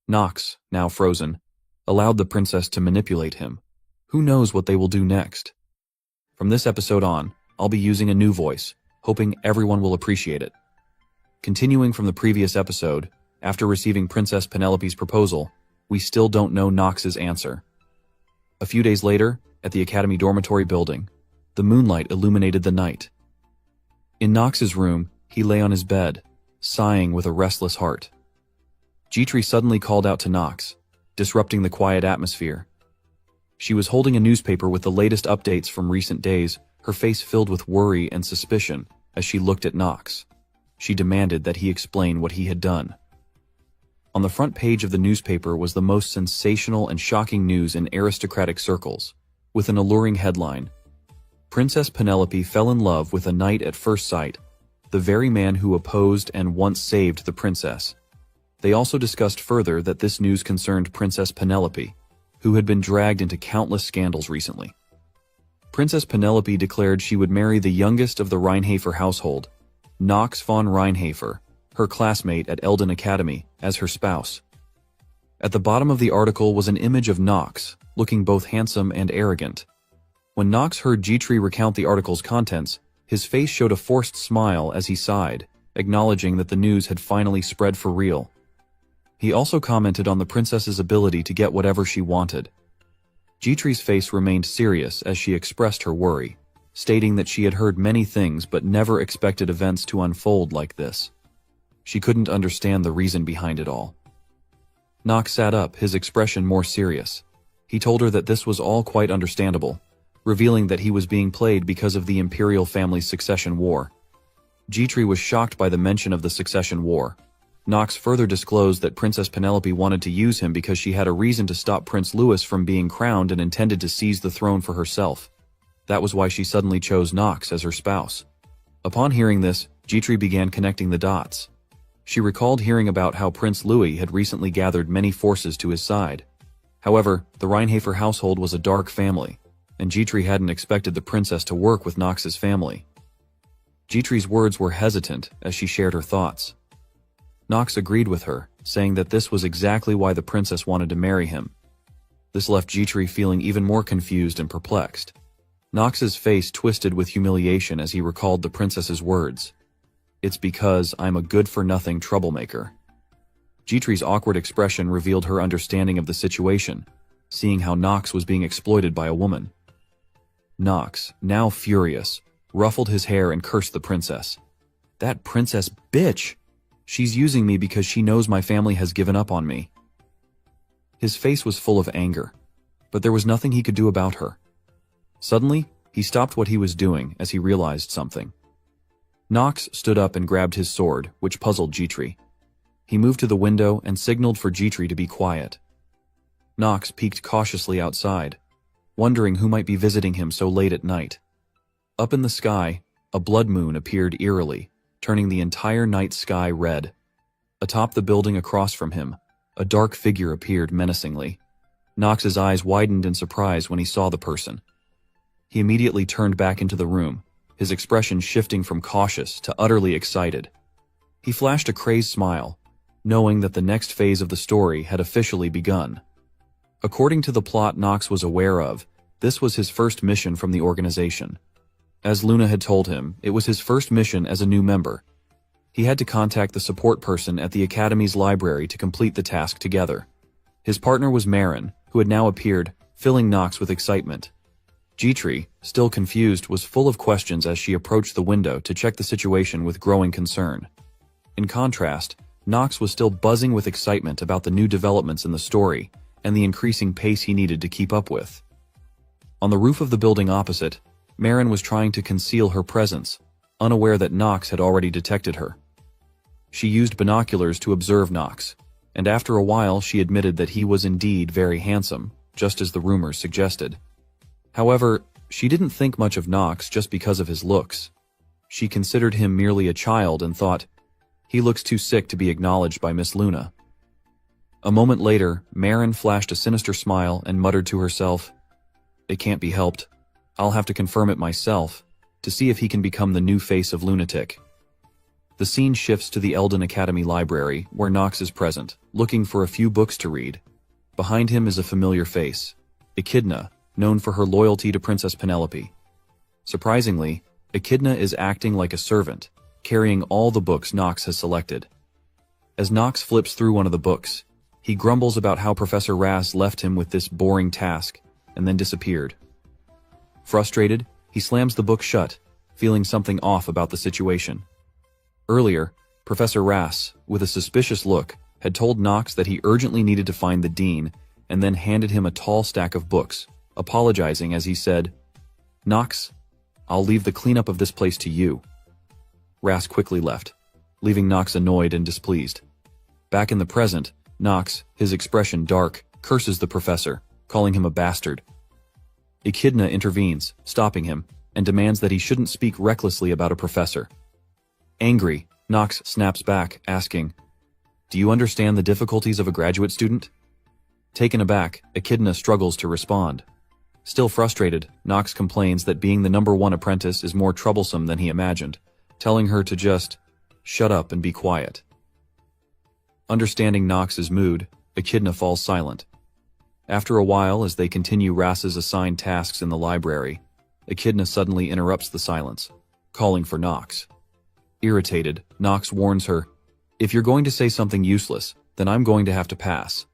Knox, now frozen, allowed the princess to manipulate him. Who knows what they will do next? From this episode on, I'll be using a new voice, hoping everyone will appreciate it. Continuing from the previous episode, after receiving Princess Penelope's proposal, we still don't know Knox's answer. A few days later, at the Academy dormitory building, the moonlight illuminated the night. In Knox's room, he lay on his bed, sighing with a restless heart. Jitri suddenly called out to Knox, disrupting the quiet atmosphere. She was holding a newspaper with the latest updates from recent days, her face filled with worry and suspicion as she looked at Knox. She demanded that he explain what he had done. On the front page of the newspaper was the most sensational and shocking news in aristocratic circles, with an alluring headline, Princess Penelope fell in love with a knight at first sight, the very man who opposed and once saved the princess. They also discussed further that this news concerned Princess Penelope, who had been dragged into countless scandals recently. Princess Penelope declared she would marry the youngest of the Reinhafer household, Knox von Reinhafer, her classmate at Eldon Academy, as her spouse. At the bottom of the article was an image of Knox, looking both handsome and arrogant. When Knox heard Jitri recount the article's contents, his face showed a forced smile as he sighed, acknowledging that the news had finally spread for real. He also commented on the princess's ability to get whatever she wanted. Jitri's face remained serious as she expressed her worry, stating that she had heard many things but never expected events to unfold like this. She couldn't understand the reason behind it all. Knox sat up, his expression more serious. He told her that this was all quite understandable, revealing that he was being played because of the imperial family's succession war. Jitri was shocked by the mention of the succession war. Knox further disclosed that Princess Penelope wanted to use him because she had a reason to stop Prince Louis from being crowned and intended to seize the throne for herself. That was why she suddenly chose Knox as her spouse. Upon hearing this, Jitri began connecting the dots. She recalled hearing about how Prince Louis had recently gathered many forces to his side. However, the Reinhafer household was a dark family, and Jitri hadn't expected the princess to work with Knox's family. Jitri's words were hesitant as she shared her thoughts. Knox agreed with her, saying that this was exactly why the princess wanted to marry him. This left Jitri feeling even more confused and perplexed. Knox's face twisted with humiliation as he recalled the princess's words. It's because I'm a good-for-nothing troublemaker. Jitri's awkward expression revealed her understanding of the situation, seeing how Knox was being exploited by a woman. Knox, now furious, ruffled his hair and cursed the princess. That princess bitch! She's using me because she knows my family has given up on me. His face was full of anger, but there was nothing he could do about her. Suddenly, he stopped what he was doing as he realized something. Nox stood up and grabbed his sword, which puzzled Jitri. He moved to the window and signaled for Jitri to be quiet. Nox peeked cautiously outside, wondering who might be visiting him so late at night. Up in the sky, a blood moon appeared eerily, turning the entire night sky red. Atop the building across from him, a dark figure appeared menacingly. Nox's eyes widened in surprise when he saw the person. He immediately turned back into the room, his expression shifting from cautious to utterly excited. He flashed a crazed smile, knowing that the next phase of the story had officially begun. According to the plot Nox was aware of, this was his first mission from the organization. As Luna had told him, it was his first mission as a new member. He had to contact the support person at the Academy's library to complete the task together. His partner was Marin, who had now appeared, filling Nox with excitement. Jitri, still confused, was full of questions as she approached the window to check the situation with growing concern. In contrast, Nox was still buzzing with excitement about the new developments in the story and the increasing pace he needed to keep up with. On the roof of the building opposite, Marin was trying to conceal her presence, unaware that Nox had already detected her. She used binoculars to observe Nox, and after a while she admitted that he was indeed very handsome, just as the rumors suggested. However, she didn't think much of Nox just because of his looks. She considered him merely a child and thought, he looks too sick to be acknowledged by Miss Luna. A moment later, Marin flashed a sinister smile and muttered to herself, "It can't be helped. I'll have to confirm it myself, to see if he can become the new face of Lunatic." The scene shifts to the Eldon Academy library, where Nox is present, looking for a few books to read. Behind him is a familiar face, Echidna, known for her loyalty to Princess Penelope. Surprisingly, Echidna is acting like a servant, carrying all the books Nox has selected. As Nox flips through one of the books, he grumbles about how Professor Ras left him with this boring task, and then disappeared. Frustrated, he slams the book shut, feeling something off about the situation. Earlier, Professor Ras, with a suspicious look, had told Nox that he urgently needed to find the dean, and then handed him a tall stack of books, apologizing as he said, "Nox, I'll leave the cleanup of this place to you." Ras quickly left, leaving Nox annoyed and displeased. Back in the present, Nox, his expression dark, curses the professor, calling him a bastard. Echidna intervenes, stopping him, and demands that he shouldn't speak recklessly about a professor. Angry, Nox snaps back, asking, "Do you understand the difficulties of a graduate student?" Taken aback, Echidna struggles to respond. Still frustrated, Nox complains that being the #1 apprentice is more troublesome than he imagined, telling her to just shut up and be quiet. Understanding Nox's mood, Echidna falls silent. After a while, as they continue Ras's assigned tasks in the library, Echidna suddenly interrupts the silence, calling for Nox. Irritated, Nox warns her, "If you're going to say something useless, then I'm going to have to pass."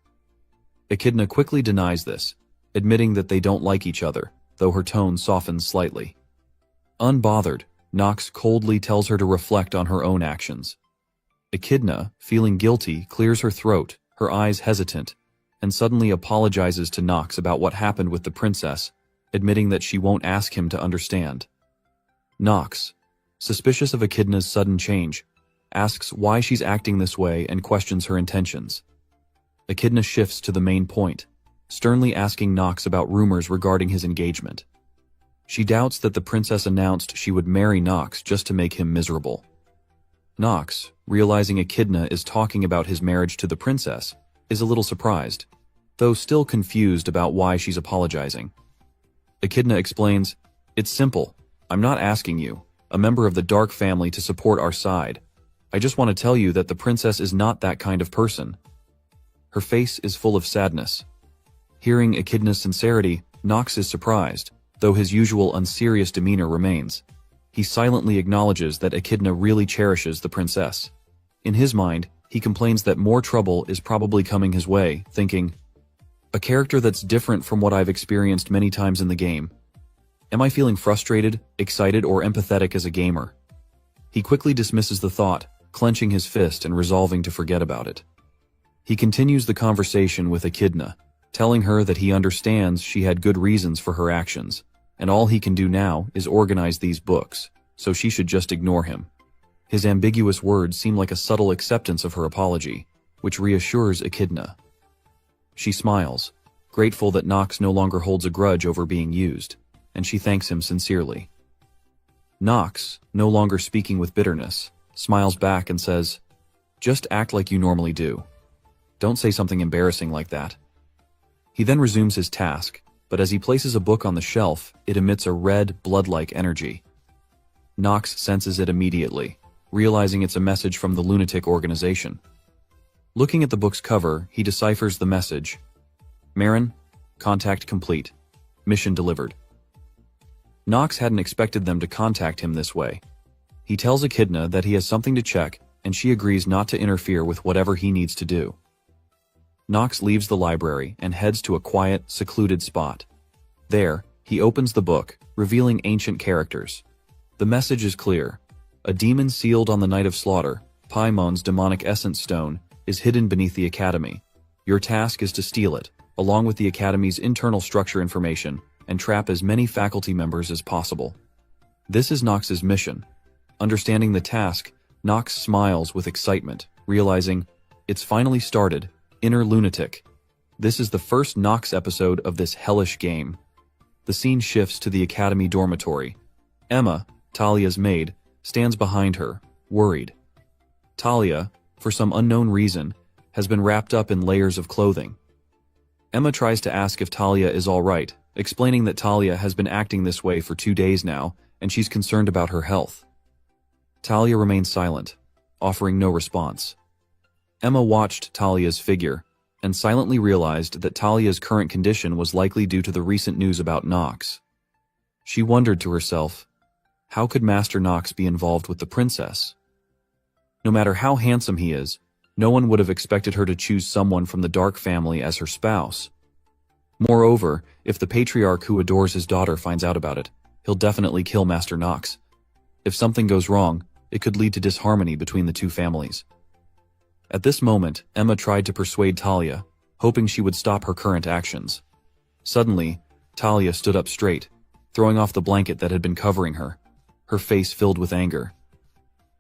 Echidna quickly denies this, admitting that they don't like each other, though her tone softens slightly. Unbothered, Nox coldly tells her to reflect on her own actions. Echidna, feeling guilty, clears her throat, her eyes hesitant, and suddenly apologizes to Nox about what happened with the princess, admitting that she won't ask him to understand. Nox, suspicious of Echidna's sudden change, asks why she's acting this way and questions her intentions. Echidna shifts to the main point, sternly asking Nox about rumors regarding his engagement. She doubts that the princess announced she would marry Nox just to make him miserable. Nox, realizing Echidna is talking about his marriage to the princess, is a little surprised, though still confused about why she's apologizing. Echidna explains, "It's simple. I'm not asking you, a member of the Dark family, to support our side. I just want to tell you that the princess is not that kind of person." Her face is full of sadness. Hearing Echidna's sincerity, Nox is surprised, though his usual unserious demeanor remains. He silently acknowledges that Echidna really cherishes the princess. In his mind, he complains that more trouble is probably coming his way, thinking, "A character that's different from what I've experienced many times in the game. Am I feeling frustrated, excited, or empathetic as a gamer?" He quickly dismisses the thought, clenching his fist and resolving to forget about it. He continues the conversation with Echidna, telling her that he understands she had good reasons for her actions, and all he can do now is organize these books, so she should just ignore him. His ambiguous words seem like a subtle acceptance of her apology, which reassures Echidna. She smiles, grateful that Nox no longer holds a grudge over being used, and she thanks him sincerely. Nox, no longer speaking with bitterness, smiles back and says, "Just act like you normally do. Don't say something embarrassing like that." He then resumes his task, but as he places a book on the shelf, it emits a red, blood-like energy. Nox senses it immediately, realizing it's a message from the lunatic organization. Looking at the book's cover, he deciphers the message. Marin, contact complete. Mission delivered. Nox hadn't expected them to contact him this way. He tells Echidna that he has something to check, and she agrees not to interfere with whatever he needs to do. Nox leaves the library and heads to a quiet, secluded spot. There, he opens the book, revealing ancient characters. The message is clear. A demon sealed on the night of slaughter, Paimon's demonic essence stone, is hidden beneath the academy. Your task is to steal it, along with the academy's internal structure information, and trap as many faculty members as possible. This is Nox's mission. Understanding the task, Nox smiles with excitement, realizing, it's finally started, Inner Lunatic. This is the first Nox episode of this hellish game. The scene shifts to the academy dormitory. Emma, Talia's maid, stands behind her, worried. Talia, for some unknown reason, has been wrapped up in layers of clothing. Emma tries to ask if Talia is all right, explaining that Talia has been acting this way for 2 days now, and she's concerned about her health. Talia remains silent, offering no response. Emma watched Talia's figure, and silently realized that Talia's current condition was likely due to the recent news about Nox. She wondered to herself, how could Master Nox be involved with the princess? No matter how handsome he is, no one would have expected her to choose someone from the Dark family as her spouse. Moreover, if the patriarch who adores his daughter finds out about it, he'll definitely kill Master Nox. If something goes wrong, it could lead to disharmony between the two families. At this moment, Emma tried to persuade Talia, hoping she would stop her current actions. Suddenly, Talia stood up straight, throwing off the blanket that had been covering her, her face filled with anger.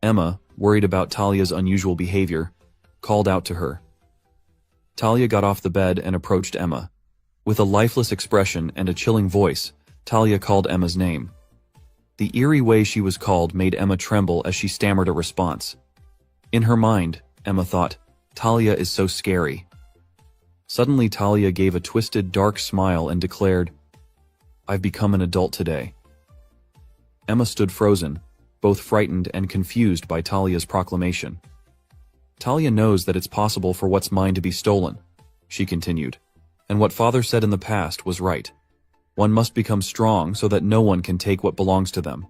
Emma, worried about Talia's unusual behavior, called out to her. Talia got off the bed and approached Emma. With a lifeless expression and a chilling voice, Talia called Emma's name. The eerie way she was called made Emma tremble as she stammered a response. In her mind, Emma thought, Talia is so scary. Suddenly Talia gave a twisted, dark smile and declared, I've become an adult today. Emma stood frozen, both frightened and confused by Talia's proclamation. Talia knows that it's possible for what's mine to be stolen, she continued, and what father said in the past was right. One must become strong so that no one can take what belongs to them.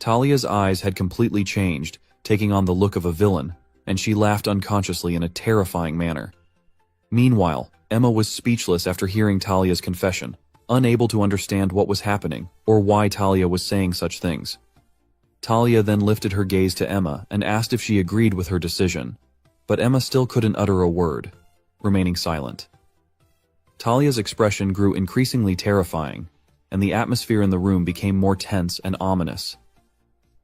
Talia's eyes had completely changed, taking on the look of a villain, and she laughed unconsciously in a terrifying manner. Meanwhile, Emma was speechless after hearing Talia's confession, unable to understand what was happening or why Talia was saying such things. Talia then lifted her gaze to Emma and asked if she agreed with her decision, but Emma still couldn't utter a word, remaining silent. Talia's expression grew increasingly terrifying, and the atmosphere in the room became more tense and ominous.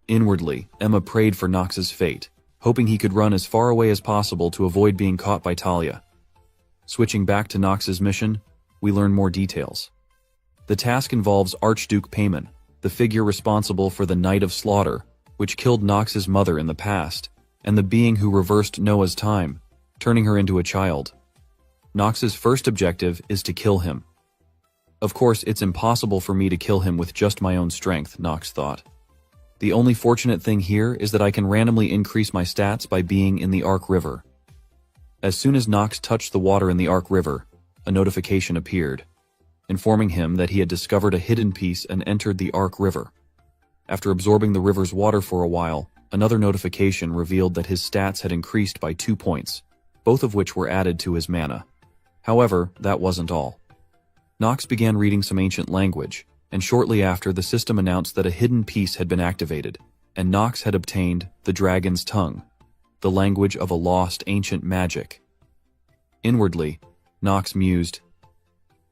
Inwardly, Emma prayed for Nox's fate, hoping he could run as far away as possible to avoid being caught by Talia. Switching back to Nox's mission, we learn more details. The task involves Archduke Paimon, the figure responsible for the Night of Slaughter, which killed Nox's mother in the past, and the being who reversed Noah's time, turning her into a child. Nox's first objective is to kill him. Of course, it's impossible for me to kill him with just my own strength, Nox thought. The only fortunate thing here is that I can randomly increase my stats by being in the Ark River. As soon as Nox touched the water in the Ark River, a notification appeared, informing him that he had discovered a hidden piece and entered the Ark River. After absorbing the river's water for a while, another notification revealed that his stats had increased by 2 points, both of which were added to his mana. However, that wasn't all. Nox began reading some ancient language, and shortly after the system announced that a hidden piece had been activated, and Nox had obtained the dragon's tongue, the language of a lost ancient magic. Inwardly, Nox mused,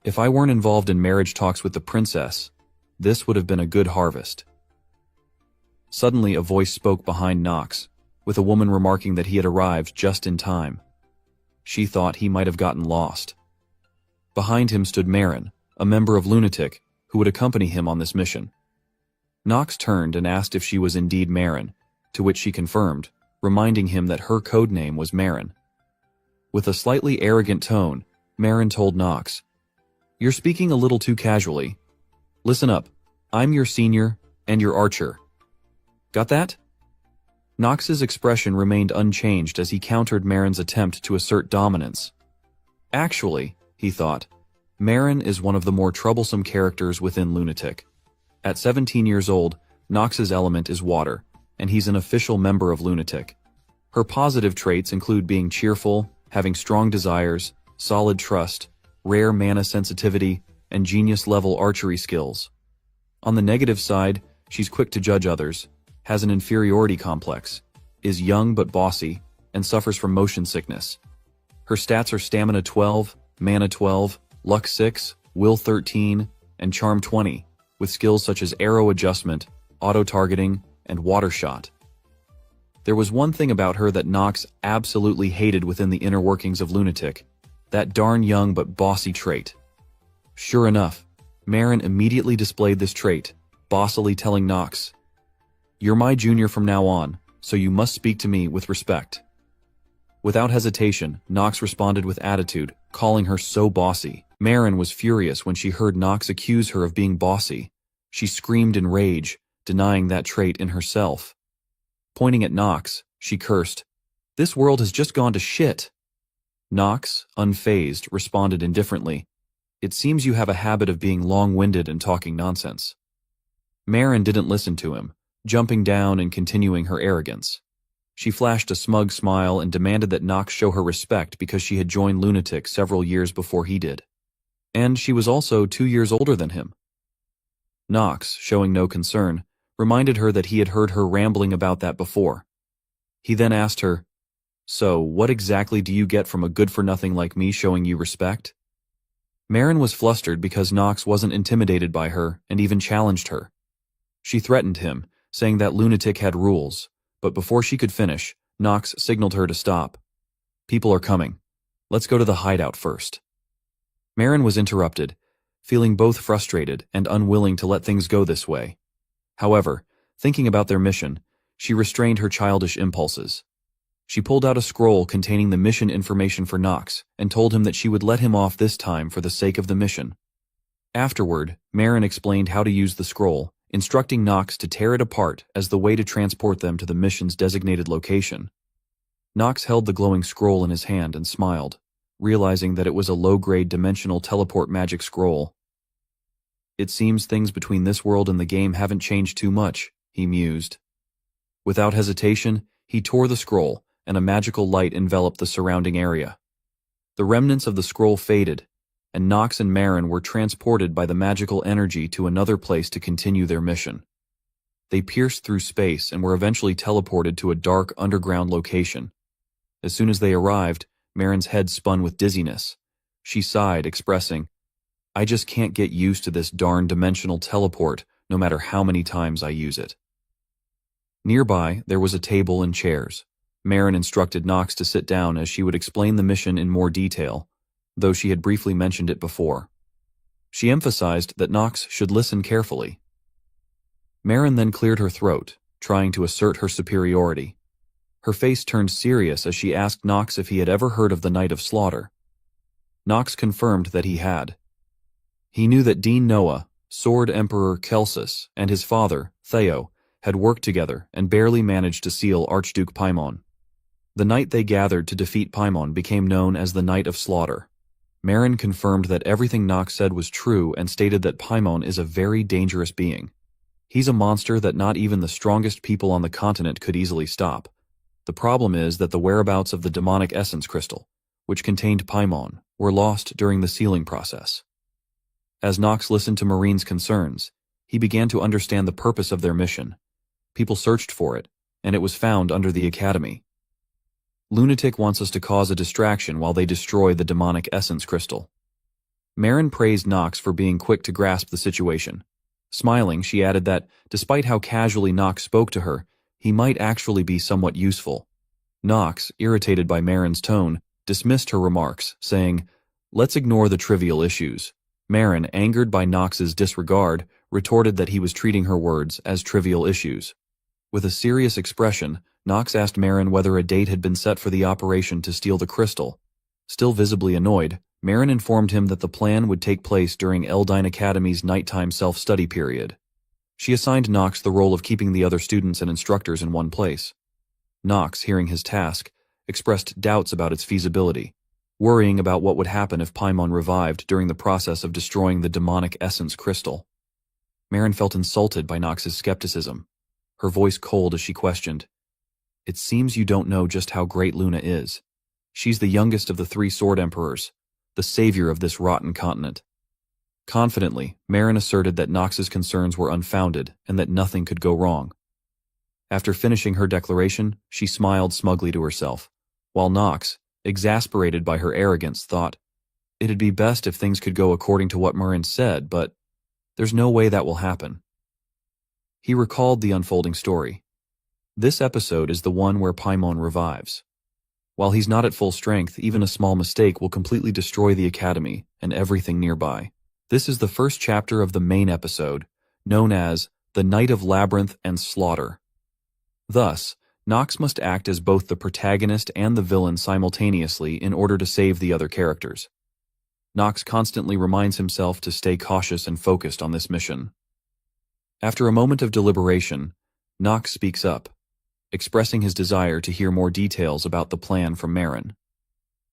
"If I weren't involved in marriage talks with the princess, this would have been a good harvest." Suddenly a voice spoke behind Nox, with a woman remarking that he had arrived just in time. She thought he might have gotten lost. Behind him stood Marin, a member of Lunatic, who would accompany him on this mission. Nox turned and asked if she was indeed Marin, to which she confirmed, reminding him that her code name was Marin. With a slightly arrogant tone, Marin told Nox, "You're speaking a little too casually. Listen up, I'm your senior and your archer. Got that?" Nox's expression remained unchanged as he countered Marin's attempt to assert dominance. Actually, he thought, Marin is one of the more troublesome characters within Lunatic. At 17 years old, Nox's element is water, and he's an official member of Lunatic. Her positive traits include being cheerful, having strong desires, solid trust, rare mana sensitivity, and genius-level archery skills. On the negative side, she's quick to judge others, has an inferiority complex, is young but bossy, and suffers from motion sickness. Her stats are Stamina 12, Mana 12, Luck 6, Will 13, and Charm 20, with skills such as arrow adjustment, auto-targeting, and water shot. There was one thing about her that Nox absolutely hated within the inner workings of Lunatic, that darn young but bossy trait. Sure enough, Marin immediately displayed this trait, bossily telling Nox, "You're my junior from now on, so you must speak to me with respect." Without hesitation, Nox responded with attitude, calling her so bossy. Marin was furious when she heard Nox accuse her of being bossy. She screamed in rage, denying that trait in herself. Pointing at Nox, she cursed, "This world has just gone to shit." Nox, unfazed, responded indifferently, "It seems you have a habit of being long-winded and talking nonsense." Marin didn't listen to him, jumping down and continuing her arrogance. She flashed a smug smile and demanded that Nox show her respect because she had joined Lunatic several years before he did. And she was also 2 years older than him. Nox, showing no concern, reminded her that he had heard her rambling about that before. He then asked her, "So, what exactly do you get from a good-for-nothing like me showing you respect?" Marin was flustered because Nox wasn't intimidated by her and even challenged her. She threatened him, saying that Lunatic had rules, but before she could finish, Nox signaled her to stop. "People are coming. Let's go to the hideout first." Marin was interrupted, feeling both frustrated and unwilling to let things go this way. However, thinking about their mission, she restrained her childish impulses. She pulled out a scroll containing the mission information for Nox and told him that she would let him off this time for the sake of the mission. Afterward, Marin explained how to use the scroll, instructing Nox to tear it apart as the way to transport them to the mission's designated location. Nox held the glowing scroll in his hand and smiled, realizing that it was a low-grade dimensional teleport magic scroll. "It seems things between this world and the game haven't changed too much," he mused. Without hesitation, he tore the scroll, and a magical light enveloped the surrounding area. The remnants of the scroll faded, and Nox and Marin were transported by the magical energy to another place to continue their mission. They pierced through space and were eventually teleported to a dark underground location. As soon as they arrived, Marin's head spun with dizziness. She sighed, expressing, "I just can't get used to this darn dimensional teleport, no matter how many times I use it." Nearby, there was a table and chairs. Marin instructed Nox to sit down as she would explain the mission in more detail, though she had briefly mentioned it before. She emphasized that Nox should listen carefully. Marin then cleared her throat, trying to assert her superiority. Her face turned serious as she asked Nox if he had ever heard of the Night of Slaughter. Nox confirmed that he had. He knew that Dean Noah, Sword Emperor Kelsus, and his father, Theo, had worked together and barely managed to seal Archduke Paimon. The night they gathered to defeat Paimon became known as the Night of Slaughter. Marin confirmed that everything Nox said was true and stated that Paimon is a very dangerous being. He's a monster that not even the strongest people on the continent could easily stop. The problem is that the whereabouts of the demonic essence crystal, which contained Paimon, were lost during the sealing process. As Nox listened to Marine's concerns, he began to understand the purpose of their mission. People searched for it, and it was found under the academy. Lunatic wants us to cause a distraction while they destroy the demonic essence crystal. Marin praised Nox for being quick to grasp the situation. Smiling, she added that, despite how casually Nox spoke to her, he might actually be somewhat useful. Nox, irritated by Marin's tone, dismissed her remarks, saying, "Let's ignore the trivial issues." Marin, angered by Nox's disregard, retorted that he was treating her words as trivial issues. With a serious expression, Nox asked Marin whether a date had been set for the operation to steal the crystal. Still visibly annoyed, Marin informed him that the plan would take place during Eldine Academy's nighttime self-study period. She assigned Nox the role of keeping the other students and instructors in one place. Nox, hearing his task, expressed doubts about its feasibility, worrying about what would happen if Paimon revived during the process of destroying the demonic essence crystal. Marin felt insulted by Nox's skepticism, her voice cold as she questioned, "It seems you don't know just how great Luna is. She's the youngest of the 3 Sword Emperors, the savior of this rotten continent." Confidently, Marin asserted that Nox's concerns were unfounded and that nothing could go wrong. After finishing her declaration, she smiled smugly to herself, while Nox, exasperated by her arrogance, thought, "It'd be best if things could go according to what Marin said, but there's no way that will happen." He recalled the unfolding story. This episode is the one where Paimon revives. While he's not at full strength, even a small mistake will completely destroy the academy and everything nearby. This is the first chapter of the main episode, known as The Night of Labyrinth and Slaughter. Thus, Nox must act as both the protagonist and the villain simultaneously in order to save the other characters. Nox constantly reminds himself to stay cautious and focused on this mission. After a moment of deliberation, Nox speaks up, expressing his desire to hear more details about the plan from Marin.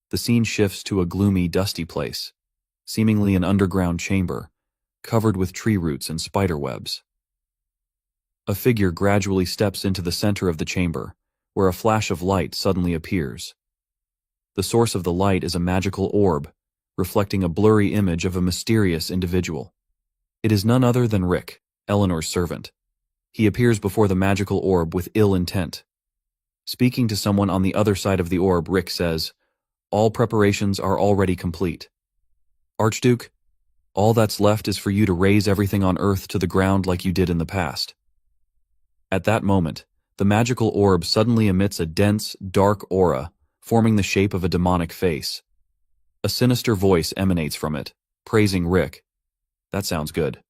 The scene shifts to a gloomy, dusty place, seemingly an underground chamber, covered with tree roots and spider webs. A figure gradually steps into the center of the chamber, where a flash of light suddenly appears. The source of the light is a magical orb, reflecting a blurry image of a mysterious individual. It is none other than Rick, Eleanor's servant. He appears before the magical orb with ill intent. Speaking to someone on the other side of the orb, Rick says, "All preparations are already complete. Archduke, all that's left is for you to raze everything on Earth to the ground like you did in the past." At that moment, the magical orb suddenly emits a dense, dark aura, forming the shape of a demonic face. A sinister voice emanates from it, praising Rick. That sounds good.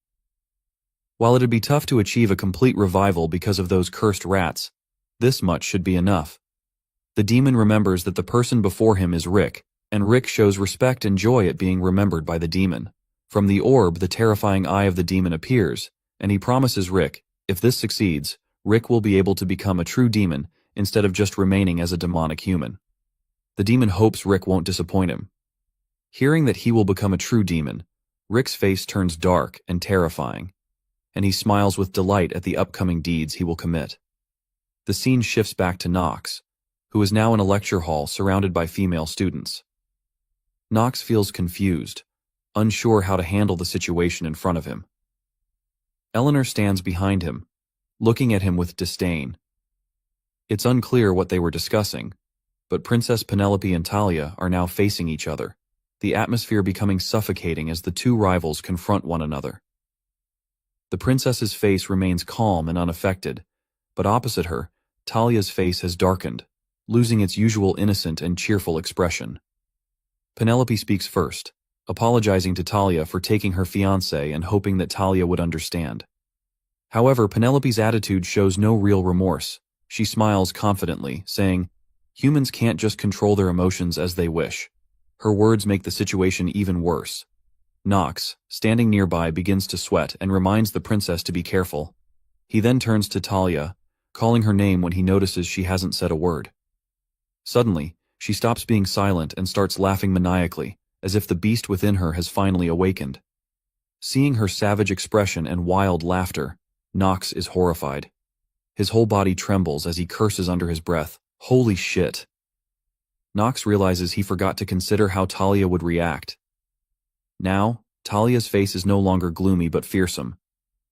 While it'd be tough to achieve a complete revival because of those cursed rats, this much should be enough. The demon remembers that the person before him is Rick, and Rick shows respect and joy at being remembered by the demon. From the orb, the terrifying eye of the demon appears, and he promises Rick, if this succeeds, Rick will be able to become a true demon instead of just remaining as a demonic human. The demon hopes Rick won't disappoint him. Hearing that he will become a true demon, Rick's face turns dark and terrifying, and he smiles with delight at the upcoming deeds he will commit. The scene shifts back to Nox, who is now in a lecture hall surrounded by female students. Nox feels confused, unsure how to handle the situation in front of him. Eleanor stands behind him, looking at him with disdain. It's unclear what they were discussing, but Princess Penelope and Talia are now facing each other, the atmosphere becoming suffocating as the 2 rivals confront one another. The princess's face remains calm and unaffected, but opposite her, Talia's face has darkened, losing its usual innocent and cheerful expression. Penelope speaks first, apologizing to Talia for taking her fiancé and hoping that Talia would understand. However, Penelope's attitude shows no real remorse. She smiles confidently, saying, "Humans can't just control their emotions as they wish." Her words make the situation even worse. Nox, standing nearby, begins to sweat and reminds the princess to be careful. He then turns to Talia, calling her name when he notices she hasn't said a word. Suddenly, she stops being silent and starts laughing maniacally, as if the beast within her has finally awakened. Seeing her savage expression and wild laughter, Nox is horrified. His whole body trembles as he curses under his breath, "Holy shit!" Nox realizes he forgot to consider how Talia would react. Now, Talia's face is no longer gloomy but fearsome.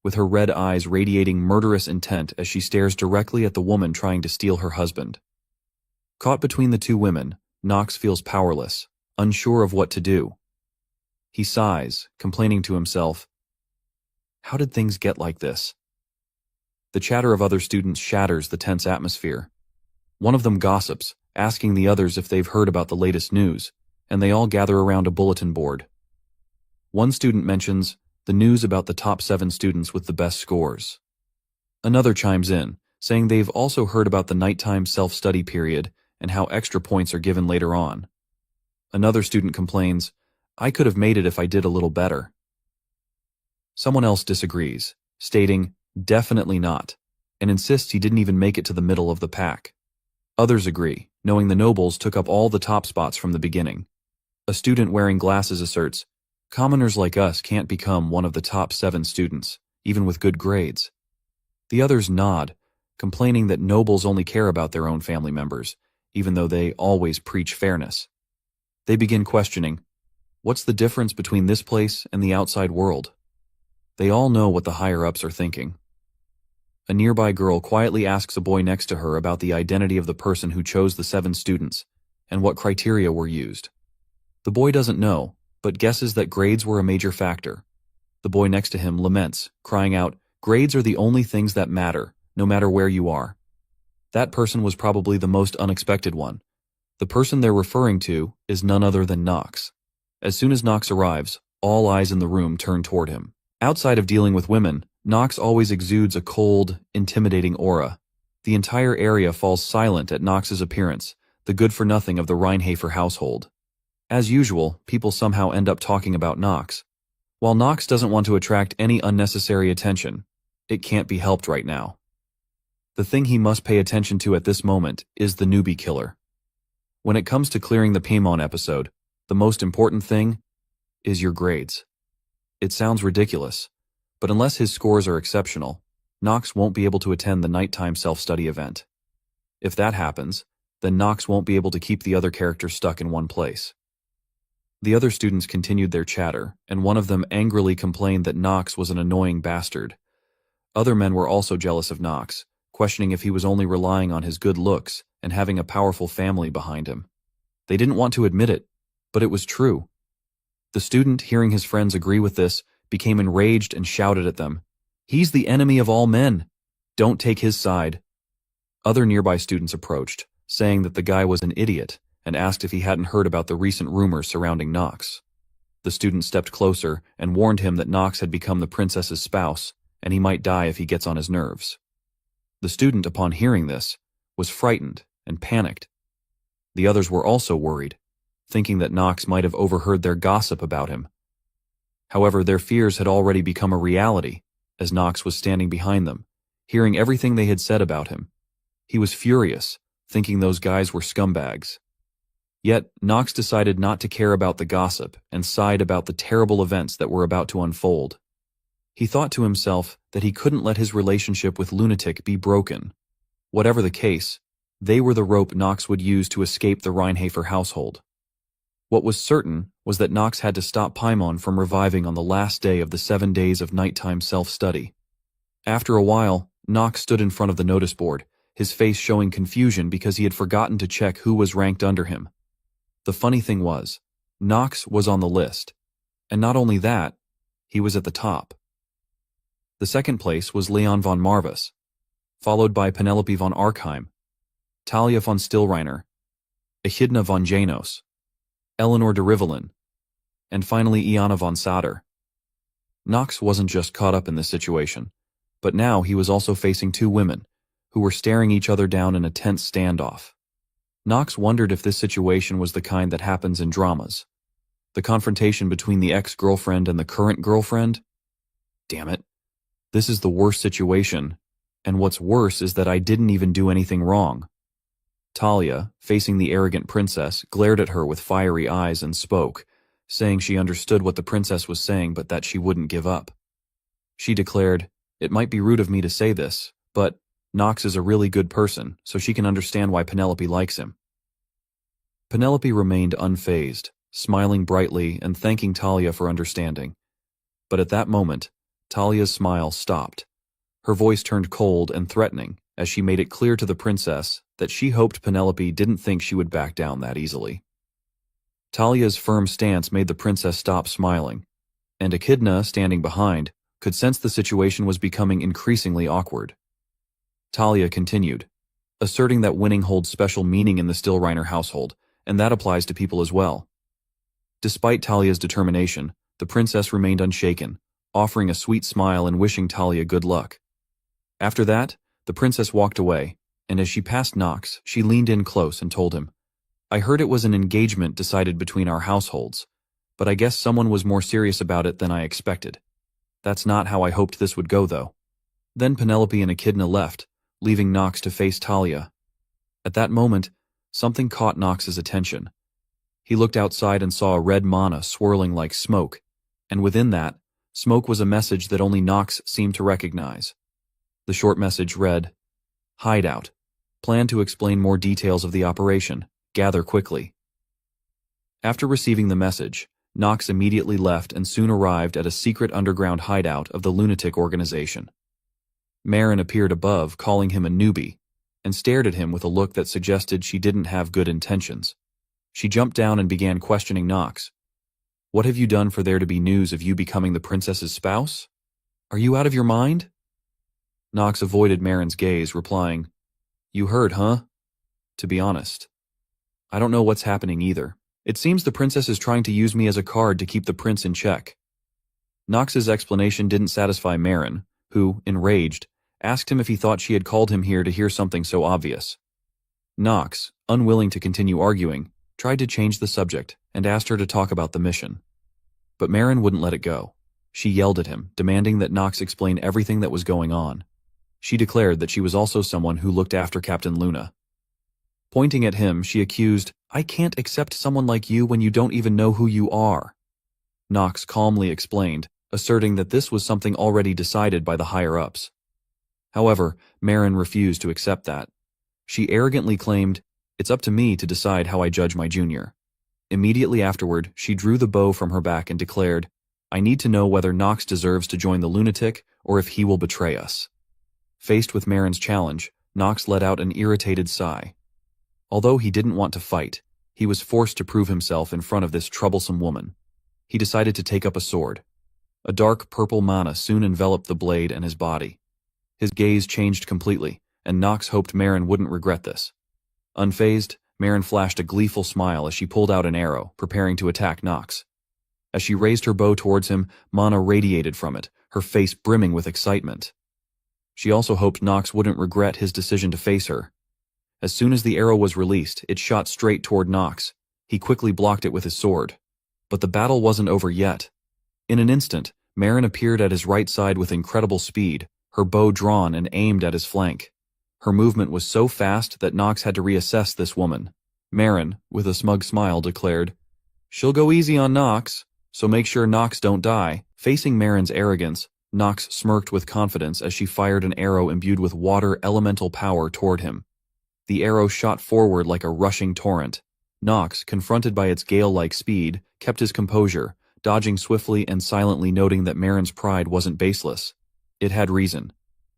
with her red eyes radiating murderous intent as she stares directly at the woman trying to steal her husband. Caught between the two women, Knox feels powerless, unsure of what to do. He sighs, complaining to himself, "How did things get like this?" The chatter of other students shatters the tense atmosphere. One of them gossips, asking the others if they've heard about the latest news, and they all gather around a bulletin board. One student mentions the news about the top 7 students with the best scores. Another chimes in, saying they've also heard about the nighttime self-study period and how extra points are given later on. Another student complains, "I could have made it if I did a little better." Someone else disagrees, stating, "Definitely not," and insists he didn't even make it to the middle of the pack. Others agree, knowing the nobles took up all the top spots from the beginning. A student wearing glasses asserts, "Commoners like us can't become one of the top 7 students, even with good grades." The others nod, complaining that nobles only care about their own family members, even though they always preach fairness. They begin questioning, what's the difference between this place and the outside world? They all know what the higher-ups are thinking. A nearby girl quietly asks a boy next to her about the identity of the person who chose the 7 students and what criteria were used. The boy doesn't know, but guesses that grades were a major factor. The boy next to him laments, crying out, "Grades are the only things that matter, no matter where you are." That person was probably the most unexpected one. The person they're referring to is none other than Knox. As soon as Knox arrives, all eyes in the room turn toward him. Outside of dealing with women, Knox always exudes a cold, intimidating aura. The entire area falls silent at Knox's appearance, the good-for-nothing of the Reincarnated household. As usual, people somehow end up talking about Knox. While Knox doesn't want to attract any unnecessary attention, it can't be helped right now. The thing he must pay attention to at this moment is the newbie killer. When it comes to clearing the Paimon episode, the most important thing is your grades. It sounds ridiculous, but unless his scores are exceptional, Knox won't be able to attend the nighttime self-study event. If that happens, then Knox won't be able to keep the other characters stuck in one place. The other students continued their chatter, and one of them angrily complained that Knox was an annoying bastard. Other men were also jealous of Knox, questioning if he was only relying on his good looks and having a powerful family behind him. They didn't want to admit it, but it was true. The student, hearing his friends agree with this, became enraged and shouted at them, "He's the enemy of all men. Don't take his side." Other nearby students approached, saying that the guy was an idiot, and asked if he hadn't heard about the recent rumors surrounding Knox. The student stepped closer and warned him that Knox had become the princess's spouse, and he might die if he gets on his nerves. The student, upon hearing this, was frightened and panicked. The others were also worried, thinking that Knox might have overheard their gossip about him. However, their fears had already become a reality, as Knox was standing behind them, hearing everything they had said about him. He was furious, thinking those guys were scumbags. Yet, Knox decided not to care about the gossip and sighed about the terrible events that were about to unfold. He thought to himself that he couldn't let his relationship with Lunatic be broken. Whatever the case, they were the rope Knox would use to escape the Reincarnated household. What was certain was that Knox had to stop Paimon from reviving on the last day of the 7 days of nighttime self-study. After a while, Knox stood in front of the notice board, his face showing confusion because he had forgotten to check who was ranked under him. The funny thing was, Knox was on the list, and not only that, he was at the top. The second place was Leon von Marvis, followed by Penelope von Arkheim, Talia von Stillreiner, Echidna von Janos, Eleanor de Rivellin, and finally Iana von Sader. Knox wasn't just caught up in this situation, but now he was also facing 2 women, who were staring each other down in a tense standoff. Knox wondered if this situation was the kind that happens in dramas. The confrontation between the ex-girlfriend and the current girlfriend? Damn it. This is the worst situation, and what's worse is that I didn't even do anything wrong. Talia, facing the arrogant princess, glared at her with fiery eyes and spoke, saying she understood what the princess was saying but that she wouldn't give up. She declared, "It might be rude of me to say this, but Knox is a really good person, so she can understand why Penelope likes him." Penelope remained unfazed, smiling brightly and thanking Talia for understanding. But at that moment, Talia's smile stopped. Her voice turned cold and threatening as she made it clear to the princess that she hoped Penelope didn't think she would back down that easily. Talia's firm stance made the princess stop smiling, and Echidna, standing behind, could sense the situation was becoming increasingly awkward. Talia continued, asserting that winning holds special meaning in the Stillreiner household, and that applies to people as well. Despite Talia's determination, the princess remained unshaken, offering a sweet smile and wishing Talia good luck. After that, the princess walked away, and as she passed Nox, she leaned in close and told him, "I heard it was an engagement decided between our households, but I guess someone was more serious about it than I expected. That's not how I hoped this would go, though." Then Penelope and Echidna left, leaving Nox to face Talia. At that moment, something caught Nox's attention. He looked outside and saw a red mana swirling like smoke, and within that, smoke was a message that only Nox seemed to recognize. The short message read, "Hideout. Plan to explain more details of the operation. Gather quickly." After receiving the message, Nox immediately left and soon arrived at a secret underground hideout of the lunatic organization. Marin appeared above, calling him a newbie, and stared at him with a look that suggested she didn't have good intentions. She jumped down and began questioning Nox. "What have you done for there to be news of you becoming the princess's spouse? Are you out of your mind?" Nox avoided Marin's gaze, replying, "You heard, huh? To be honest, I don't know what's happening either. It seems the princess is trying to use me as a card to keep the prince in check." Nox's explanation didn't satisfy Marin, who, enraged, asked him if he thought she had called him here to hear something so obvious. Nox, unwilling to continue arguing, tried to change the subject and asked her to talk about the mission. But Marin wouldn't let it go. She yelled at him, demanding that Nox explain everything that was going on. She declared that she was also someone who looked after Captain Luna. Pointing at him, she accused, "I can't accept someone like you when you don't even know who you are." Nox calmly explained, asserting that this was something already decided by the higher-ups. However, Marin refused to accept that. She arrogantly claimed, "It's up to me to decide how I judge my junior." Immediately afterward, she drew the bow from her back and declared, "I need to know whether Nox deserves to join the lunatic or if he will betray us." Faced with Marin's challenge, Nox let out an irritated sigh. Although he didn't want to fight, he was forced to prove himself in front of this troublesome woman. He decided to take up a sword. A dark purple mana soon enveloped the blade and his body. His gaze changed completely, and Nox hoped Marin wouldn't regret this. Unfazed, Marin flashed a gleeful smile as she pulled out an arrow, preparing to attack Nox. As she raised her bow towards him, mana radiated from it, her face brimming with excitement. She also hoped Nox wouldn't regret his decision to face her. As soon as the arrow was released, it shot straight toward Nox. He quickly blocked it with his sword. But the battle wasn't over yet. In an instant, Marin appeared at his right side with incredible speed, her bow drawn and aimed at his flank. Her movement was so fast that Nox had to reassess this woman. Marin, with a smug smile, declared, "She'll go easy on Nox, so make sure Nox don't die." Facing Marin's arrogance, Nox smirked with confidence as she fired an arrow imbued with water elemental power toward him. The arrow shot forward like a rushing torrent. Nox, confronted by its gale-like speed, kept his composure, dodging swiftly and silently, noting that Marin's pride wasn't baseless. It had reason.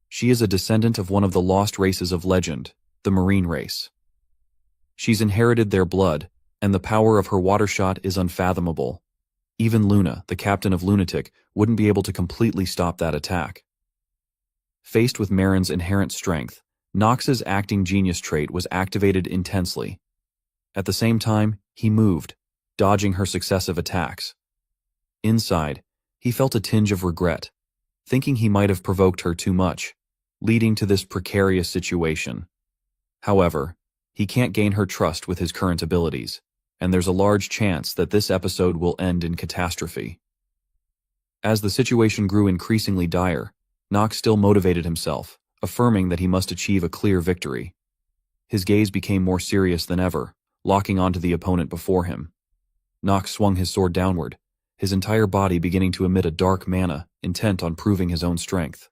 She is a descendant of one of the lost races of legend, the marine race. She's inherited their blood, and the power of her water shot is unfathomable. Even Luna, the captain of Lunatic, wouldn't be able to completely stop that attack. Faced with Marin's inherent strength, Nox's acting genius trait was activated intensely. At the same time, he moved, dodging her successive attacks. Inside, he felt a tinge of regret, thinking he might have provoked her too much, leading to this precarious situation. However, he can't gain her trust with his current abilities, and there's a large chance that this episode will end in catastrophe. As the situation grew increasingly dire, Nox still motivated himself, affirming that he must achieve a clear victory. His gaze became more serious than ever, locking onto the opponent before him. Nox swung his sword downward, his entire body beginning to emit a dark mana, intent on proving his own strength.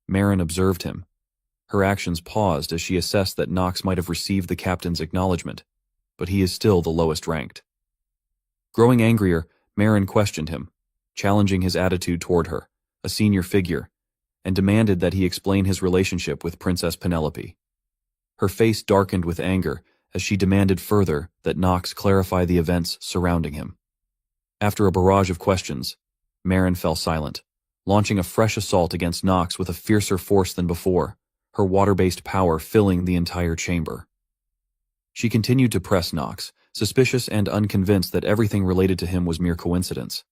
Marin observed him. Her actions paused as she assessed that Nox might have received the captain's acknowledgement, but he is still the lowest ranked. Growing angrier, Marin questioned him, challenging his attitude toward her, a senior figure, and demanded that he explain his relationship with Princess Penelope. Her face darkened with anger as she demanded further that Nox clarify the events surrounding him. After a barrage of questions, Marin fell silent, launching a fresh assault against Nox with a fiercer force than before, her water-based power filling the entire chamber. She continued to press Nox, suspicious and unconvinced that everything related to him was mere coincidence.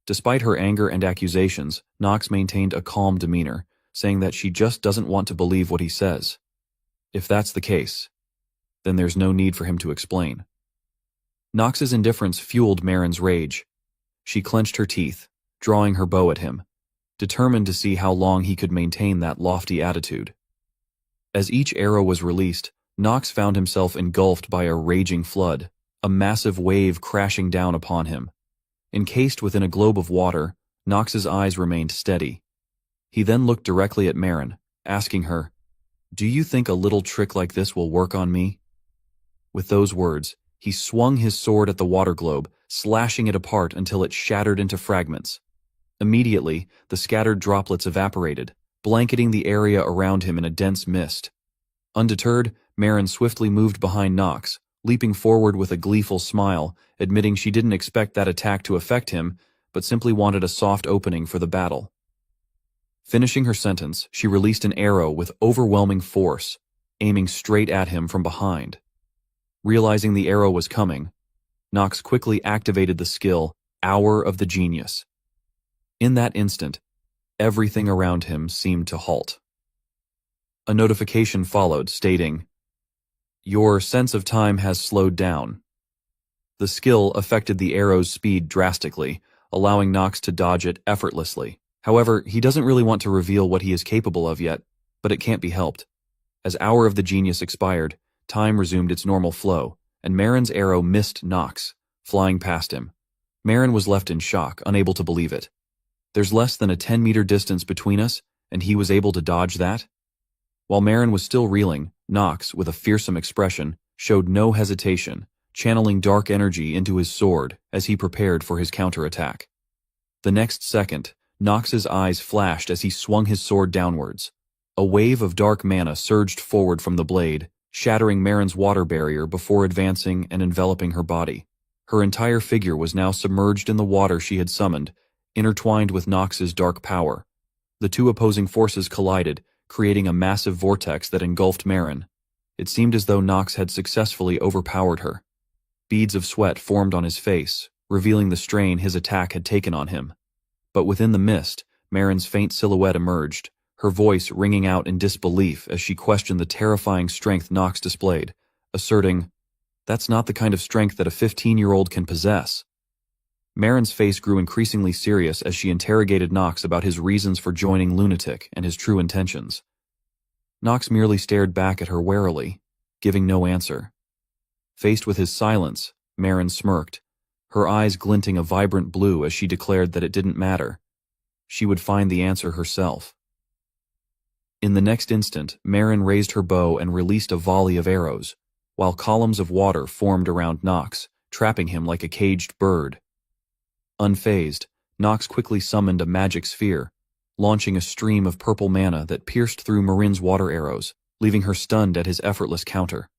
Despite her anger and accusations, Nox maintained a calm demeanor, saying that she just doesn't want to believe what he says. If that's the case, then there's no need for him to explain. Nox's indifference fueled Marin's rage. She clenched her teeth, drawing her bow at him, determined to see how long he could maintain that lofty attitude. As each arrow was released, Nox found himself engulfed by a raging flood, a massive wave crashing down upon him. Encased within a globe of water, Nox's eyes remained steady. He then looked directly at Marin, asking her, "Do you think a little trick like this will work on me?" With those words, he swung his sword at the water globe, slashing it apart until it shattered into fragments. Immediately, the scattered droplets evaporated, blanketing the area around him in a dense mist. Undeterred, Marin swiftly moved behind Nox, leaping forward with a gleeful smile, admitting she didn't expect that attack to affect him, but simply wanted a soft opening for the battle. Finishing her sentence, she released an arrow with overwhelming force, aiming straight at him from behind. Realizing the arrow was coming, Nox quickly activated the skill, Hour of the Genius. In that instant, everything around him seemed to halt. A notification followed, stating, "Your sense of time has slowed down." The skill affected the arrow's speed drastically, allowing Nox to dodge it effortlessly. However, he doesn't really want to reveal what he is capable of yet, but it can't be helped. As Hour of the Genius expired, time resumed its normal flow, and Marin's arrow missed Nox, flying past him. Marin was left in shock, unable to believe it. There's less than a 10-meter distance between us, and he was able to dodge that? While Marin was still reeling, Nox, with a fearsome expression, showed no hesitation, channeling dark energy into his sword as he prepared for his counterattack. The next second, Nox's eyes flashed as he swung his sword downwards. A wave of dark mana surged forward from the blade, shattering Marin's water barrier before advancing and enveloping her body. Her entire figure was now submerged in the water she had summoned, intertwined with Nox's dark power. The two opposing forces collided, creating a massive vortex that engulfed Marin. It seemed as though Nox had successfully overpowered her. Beads of sweat formed on his face, revealing the strain his attack had taken on him. But within the mist, Marin's faint silhouette emerged, her voice ringing out in disbelief as she questioned the terrifying strength Nox displayed, asserting, "That's not the kind of strength that a 15-year-old can possess." Marin's face grew increasingly serious as she interrogated Nox about his reasons for joining Lunatic and his true intentions. Nox merely stared back at her warily, giving no answer. Faced with his silence, Marin smirked, her eyes glinting a vibrant blue as she declared that it didn't matter. She would find the answer herself. In the next instant, Marin raised her bow and released a volley of arrows, while columns of water formed around Nox, trapping him like a caged bird. Unfazed, Nox quickly summoned a magic sphere, launching a stream of purple mana that pierced through Marin's water arrows, leaving her stunned at his effortless counter.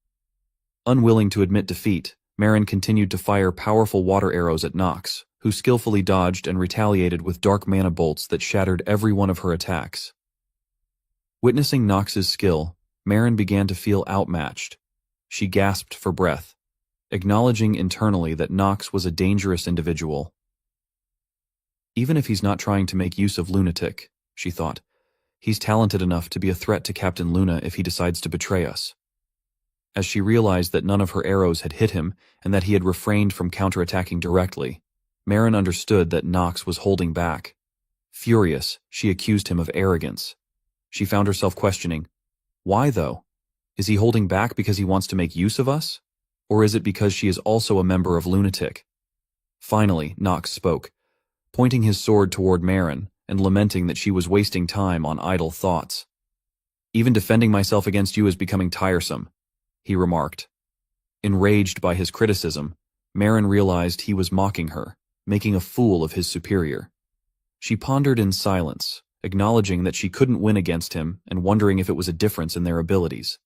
Unwilling to admit defeat, Marin continued to fire powerful water arrows at Nox, who skillfully dodged and retaliated with dark mana bolts that shattered every one of her attacks. Witnessing Nox's skill, Marin began to feel outmatched. She gasped for breath, acknowledging internally that Nox was a dangerous individual. Even if he's not trying to make use of Lunatic, she thought, he's talented enough to be a threat to Captain Luna if he decides to betray us. As she realized that none of her arrows had hit him and that he had refrained from counterattacking directly, Marin understood that Nox was holding back. Furious, she accused him of arrogance. She found herself questioning, why though? Is he holding back because he wants to make use of us? Or is it because she is also a member of Lunatic? Finally, Nox spoke, pointing his sword toward Marin and lamenting that she was wasting time on idle thoughts. "Even defending myself against you is becoming tiresome," he remarked. Enraged by his criticism, Marin realized he was mocking her, making a fool of his superior. She pondered in silence, acknowledging that she couldn't win against him and wondering if it was a difference in their abilities.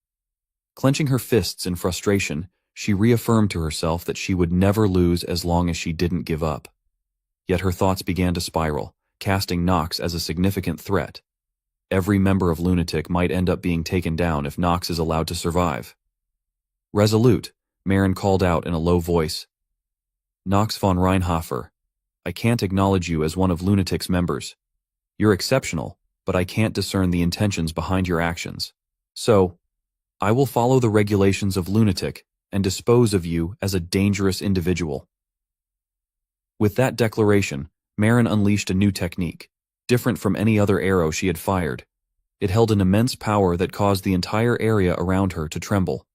Clenching her fists in frustration, she reaffirmed to herself that she would never lose as long as she didn't give up. Yet her thoughts began to spiral, casting Nox as a significant threat. Every member of Lunatic might end up being taken down if Nox is allowed to survive. Resolute, Marin called out in a low voice. Nox von Reinhofer, I can't acknowledge you as one of Lunatic's members. You're exceptional, but I can't discern the intentions behind your actions. So, I will follow the regulations of Lunatic and dispose of you as a dangerous individual. With that declaration, Marin unleashed a new technique, different from any other arrow she had fired. It held an immense power that caused the entire area around her to tremble.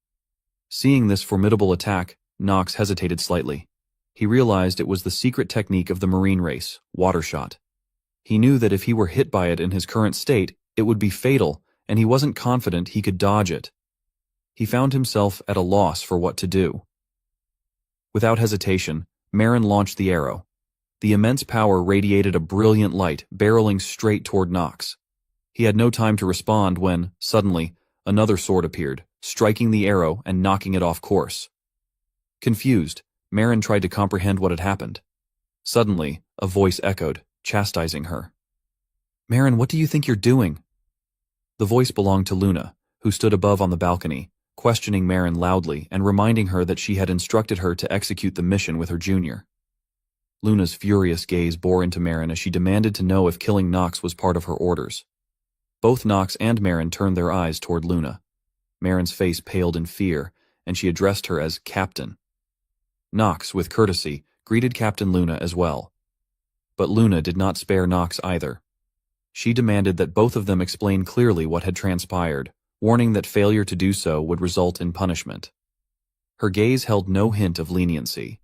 Seeing this formidable attack, Nox hesitated slightly. He realized it was the secret technique of the Marine race, water shot. He knew that if he were hit by it in his current state, it would be fatal, and he wasn't confident he could dodge it. He found himself at a loss for what to do. Without hesitation, Marin launched the arrow. The immense power radiated a brilliant light, barreling straight toward Nox. He had no time to respond when, suddenly, another sword appeared, striking the arrow and knocking it off course. Confused, Marin tried to comprehend what had happened. Suddenly, a voice echoed, chastising her. Marin, what do you think you're doing? The voice belonged to Luna, who stood above on the balcony, questioning Marin loudly and reminding her that she had instructed her to execute the mission with her junior. Luna's furious gaze bore into Marin as she demanded to know if killing Nox was part of her orders. Both Nox and Marin turned their eyes toward Luna. Marin's face paled in fear, and she addressed her as Captain. Nox, with courtesy, greeted Captain Luna as well. But Luna did not spare Nox either. She demanded that both of them explain clearly what had transpired, warning that failure to do so would result in punishment. Her gaze held no hint of leniency.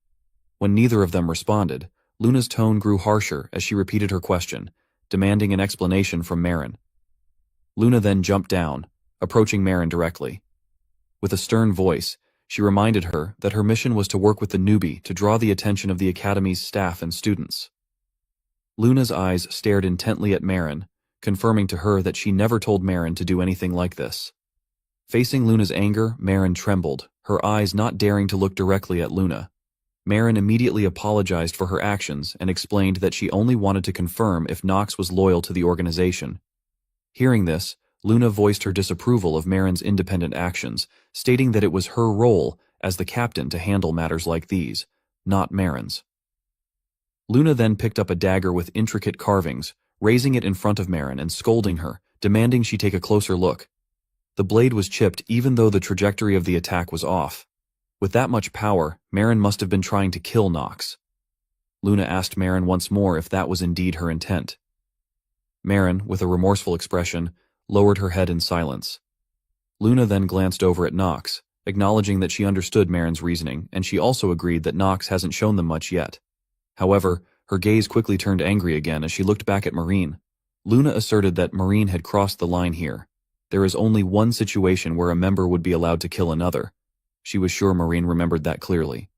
When neither of them responded, Luna's tone grew harsher as she repeated her question, demanding an explanation from Marin. Luna then jumped down, approaching Marin directly. With a stern voice, she reminded her that her mission was to work with the newbie to draw the attention of the Academy's staff and students. Luna's eyes stared intently at Marin, confirming to her that she never told Marin to do anything like this. Facing Luna's anger, Marin trembled, her eyes not daring to look directly at Luna. Marin immediately apologized for her actions and explained that she only wanted to confirm if Nox was loyal to the organization. Hearing this, Luna voiced her disapproval of Marin's independent actions, stating that it was her role as the captain to handle matters like these, not Marin's. Luna then picked up a dagger with intricate carvings, raising it in front of Marin and scolding her, demanding she take a closer look. The blade was chipped even though the trajectory of the attack was off. With that much power, Marin must have been trying to kill Nox. Luna asked Marin once more if that was indeed her intent. Marin, with a remorseful expression, lowered her head in silence. Luna then glanced over at Nox, acknowledging that she understood Marin's reasoning, and she also agreed that Nox hasn't shown them much yet. However, her gaze quickly turned angry again as she looked back at Marine. Luna asserted that Marine had crossed the line here. There is only one situation where a member would be allowed to kill another. She was sure Marine remembered that clearly.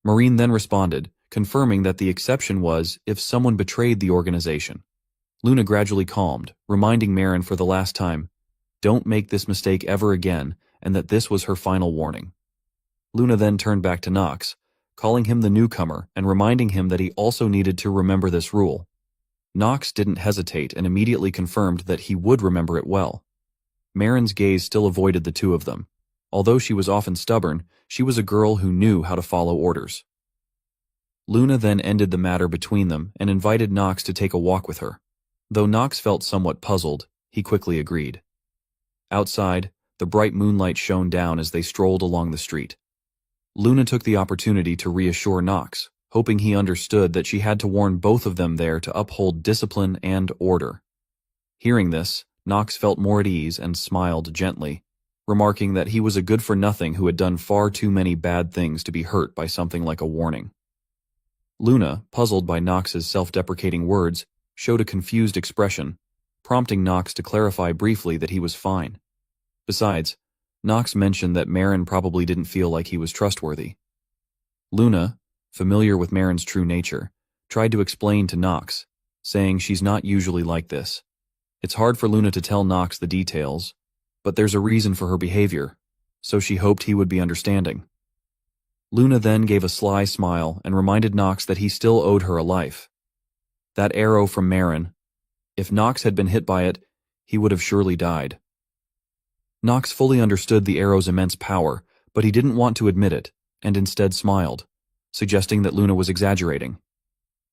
Marine then responded, confirming that the exception was if someone betrayed the organization. Luna gradually calmed, reminding Marin for the last time, don't make this mistake ever again, and that this was her final warning. Luna then turned back to Nox, calling him the newcomer and reminding him that he also needed to remember this rule. Nox didn't hesitate and immediately confirmed that he would remember it well. Marin's gaze still avoided the two of them. Although she was often stubborn, she was a girl who knew how to follow orders. Luna then ended the matter between them and invited Nox to take a walk with her. Though Nox felt somewhat puzzled, he quickly agreed. Outside, the bright moonlight shone down as they strolled along the street. Luna took the opportunity to reassure Nox, hoping he understood that she had to warn both of them there to uphold discipline and order. Hearing this, Nox felt more at ease and smiled gently, remarking that he was a good-for-nothing who had done far too many bad things to be hurt by something like a warning. Luna, puzzled by Nox's self-deprecating words, showed a confused expression, prompting Nox to clarify briefly that he was fine. Besides, Nox mentioned that Marin probably didn't feel like he was trustworthy. Luna, familiar with Marin's true nature, tried to explain to Nox, saying she's not usually like this. It's hard for Luna to tell Nox the details, but there's a reason for her behavior, so she hoped he would be understanding. Luna then gave a sly smile and reminded Nox that he still owed her a life. That arrow from Marin, if Nox had been hit by it, he would have surely died. Nox fully understood the arrow's immense power, but he didn't want to admit it, and instead smiled, suggesting that Luna was exaggerating.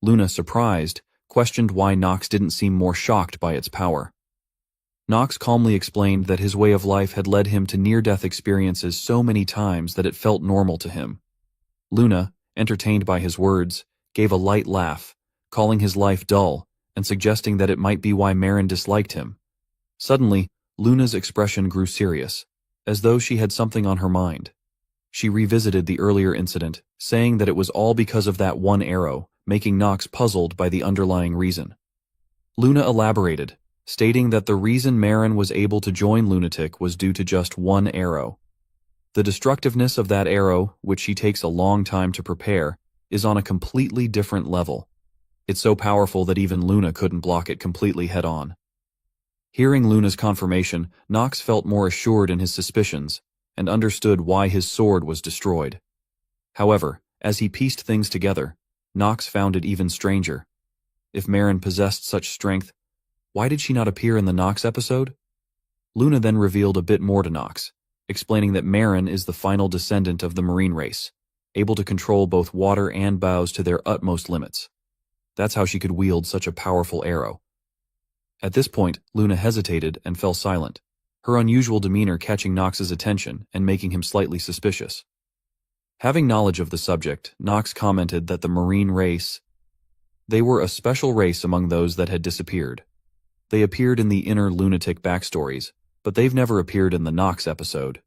Luna, surprised, questioned why Nox didn't seem more shocked by its power. Nox calmly explained that his way of life had led him to near-death experiences so many times that it felt normal to him. Luna, entertained by his words, gave a light laugh, calling his life dull and suggesting that it might be why Marin disliked him. Suddenly, Luna's expression grew serious, as though she had something on her mind. She revisited the earlier incident, saying that it was all because of that one arrow, making Nox puzzled by the underlying reason. Luna elaborated, stating that the reason Marin was able to join Lunatic was due to just one arrow. The destructiveness of that arrow, which she takes a long time to prepare, is on a completely different level. It's so powerful that even Luna couldn't block it completely head-on. Hearing Luna's confirmation, Nox felt more assured in his suspicions, and understood why his sword was destroyed. However, as he pieced things together, Nox found it even stranger. If Marin possessed such strength, why did she not appear in the Nox episode? Luna then revealed a bit more to Nox, explaining that Marin is the final descendant of the marine race, able to control both water and bows to their utmost limits. That's how she could wield such a powerful arrow. At this point, Luna hesitated and fell silent, her unusual demeanor catching Nox's attention and making him slightly suspicious. Having knowledge of the subject, Nox commented that the marine race, they were a special race among those that had disappeared. They appeared in the inner lunatic backstories, but they've never appeared in the Nox episode.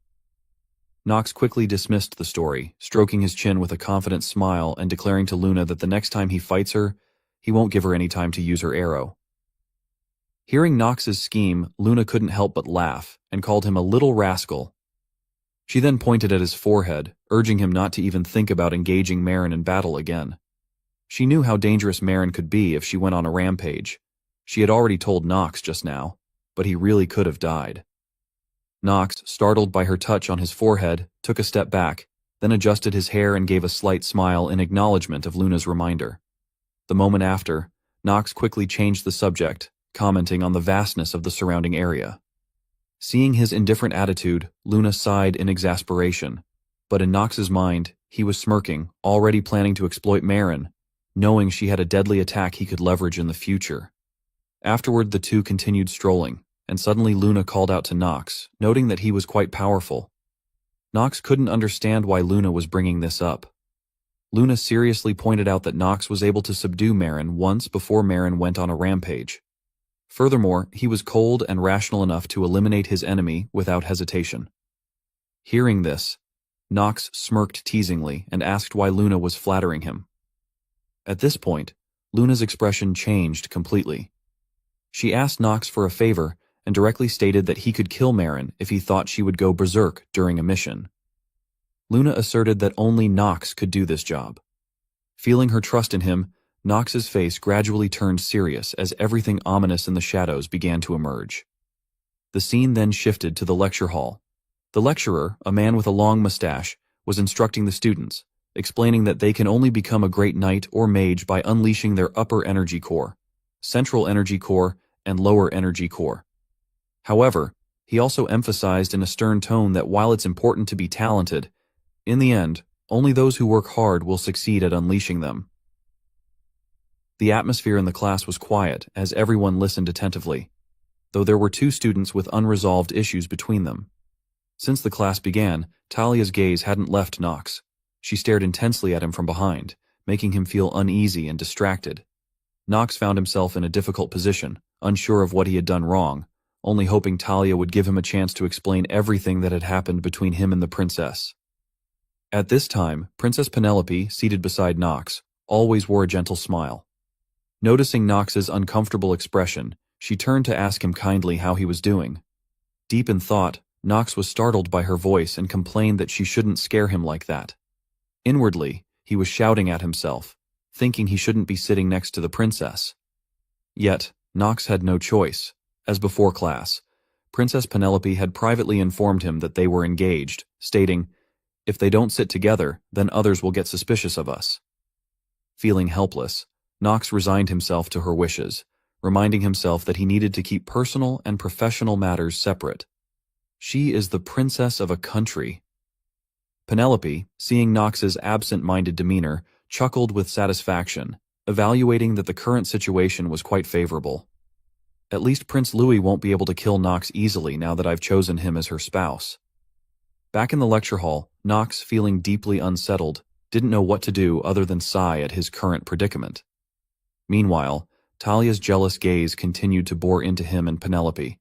Nox quickly dismissed the story, stroking his chin with a confident smile and declaring to Luna that the next time he fights her, he won't give her any time to use her arrow. Hearing Nox's scheme, Luna couldn't help but laugh and called him a little rascal. She then pointed at his forehead, urging him not to even think about engaging Marin in battle again. She knew how dangerous Marin could be if she went on a rampage. She had already told Nox just now, but he really could have died. Nox, startled by her touch on his forehead, took a step back, then adjusted his hair and gave a slight smile in acknowledgement of Luna's reminder. The moment after, Nox quickly changed the subject, commenting on the vastness of the surrounding area. Seeing his indifferent attitude, Luna sighed in exasperation, but in Nox's mind, he was smirking, already planning to exploit Marin, knowing she had a deadly attack he could leverage in the future. Afterward, the two continued strolling, and suddenly Luna called out to Nox, noting that he was quite powerful. Nox couldn't understand why Luna was bringing this up. Luna seriously pointed out that Nox was able to subdue Marin once before Marin went on a rampage. Furthermore, he was cold and rational enough to eliminate his enemy without hesitation. Hearing this, Nox smirked teasingly and asked why Luna was flattering him. At this point, Luna's expression changed completely. She asked Nox for a favor and directly stated that he could kill Marin if he thought she would go berserk during a mission. Luna asserted that only Nox could do this job. Feeling her trust in him, Nox's face gradually turned serious as everything ominous in the shadows began to emerge. The scene then shifted to the lecture hall. The lecturer, a man with a long mustache, was instructing the students, explaining that they can only become a great knight or mage by unleashing their upper energy core, central energy core, and lower energy core. However, he also emphasized in a stern tone that while it's important to be talented, in the end, only those who work hard will succeed at unleashing them. The atmosphere in the class was quiet as everyone listened attentively, though there were two students with unresolved issues between them. Since the class began, Talia's gaze hadn't left Nox. She stared intensely at him from behind, making him feel uneasy and distracted. Nox found himself in a difficult position, unsure of what he had done wrong, only hoping Talia would give him a chance to explain everything that had happened between him and the princess. At this time, Princess Penelope, seated beside Nox, always wore a gentle smile. Noticing Nox's uncomfortable expression, she turned to ask him kindly how he was doing. Deep in thought, Nox was startled by her voice and complained that she shouldn't scare him like that. Inwardly, he was shouting at himself, thinking he shouldn't be sitting next to the princess. Yet, Nox had no choice. As before class, Princess Penelope had privately informed him that they were engaged, stating, "If they don't sit together, then others will get suspicious of us." Feeling helpless, Nox resigned himself to her wishes, reminding himself that he needed to keep personal and professional matters separate. She is the princess of a country. Penelope, seeing Nox's absent-minded demeanor, chuckled with satisfaction, evaluating that the current situation was quite favorable. At least Prince Louis won't be able to kill Nox easily now that I've chosen him as her spouse. Back in the lecture hall, Nox, feeling deeply unsettled, didn't know what to do other than sigh at his current predicament. Meanwhile, Talia's jealous gaze continued to bore into him and Penelope.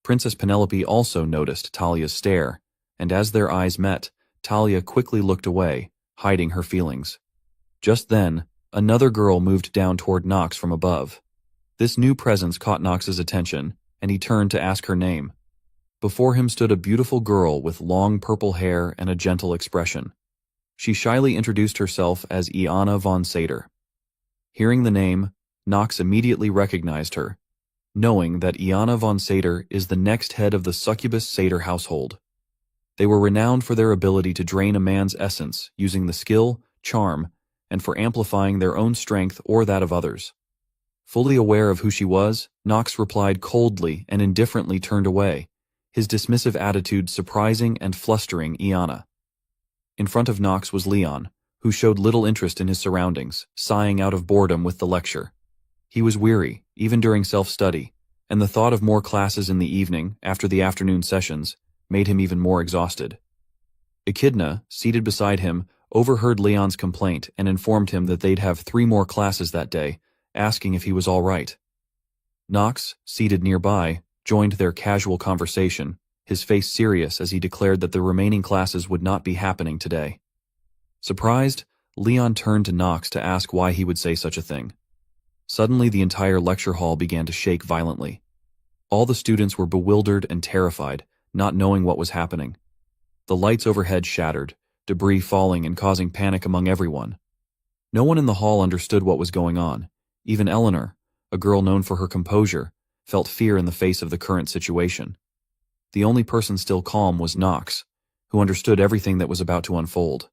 Princess Penelope also noticed Talia's stare, and as their eyes met, Talia quickly looked away, hiding her feelings. Just then, another girl moved down toward Nox from above. This new presence caught Nox's attention, and he turned to ask her name. Before him stood a beautiful girl with long purple hair and a gentle expression. She shyly introduced herself as Iana von Sater. Hearing the name, Nox immediately recognized her, knowing that Iana von Sater is the next head of the succubus Sater household. They were renowned for their ability to drain a man's essence using the skill, charm, and for amplifying their own strength or that of others. Fully aware of who she was, Nox replied coldly and indifferently turned away, his dismissive attitude surprising and flustering Iana. In front of Nox was Leon, who showed little interest in his surroundings, sighing out of boredom with the lecture. He was weary, even during self-study, and the thought of more classes in the evening, after the afternoon sessions, made him even more exhausted. Echidna, seated beside him, overheard Leon's complaint and informed him that they'd have 3 more classes that day, asking if he was all right. Nox, seated nearby, joined their casual conversation, his face serious as he declared that the remaining classes would not be happening today. Surprised, Leon turned to Nox to ask why he would say such a thing. Suddenly the entire lecture hall began to shake violently. All the students were bewildered and terrified, not knowing what was happening. The lights overhead shattered, debris falling and causing panic among everyone. No one in the hall understood what was going on. Even Eleanor, a girl known for her composure, felt fear in the face of the current situation. The only person still calm was Nox, who understood everything that was about to unfold.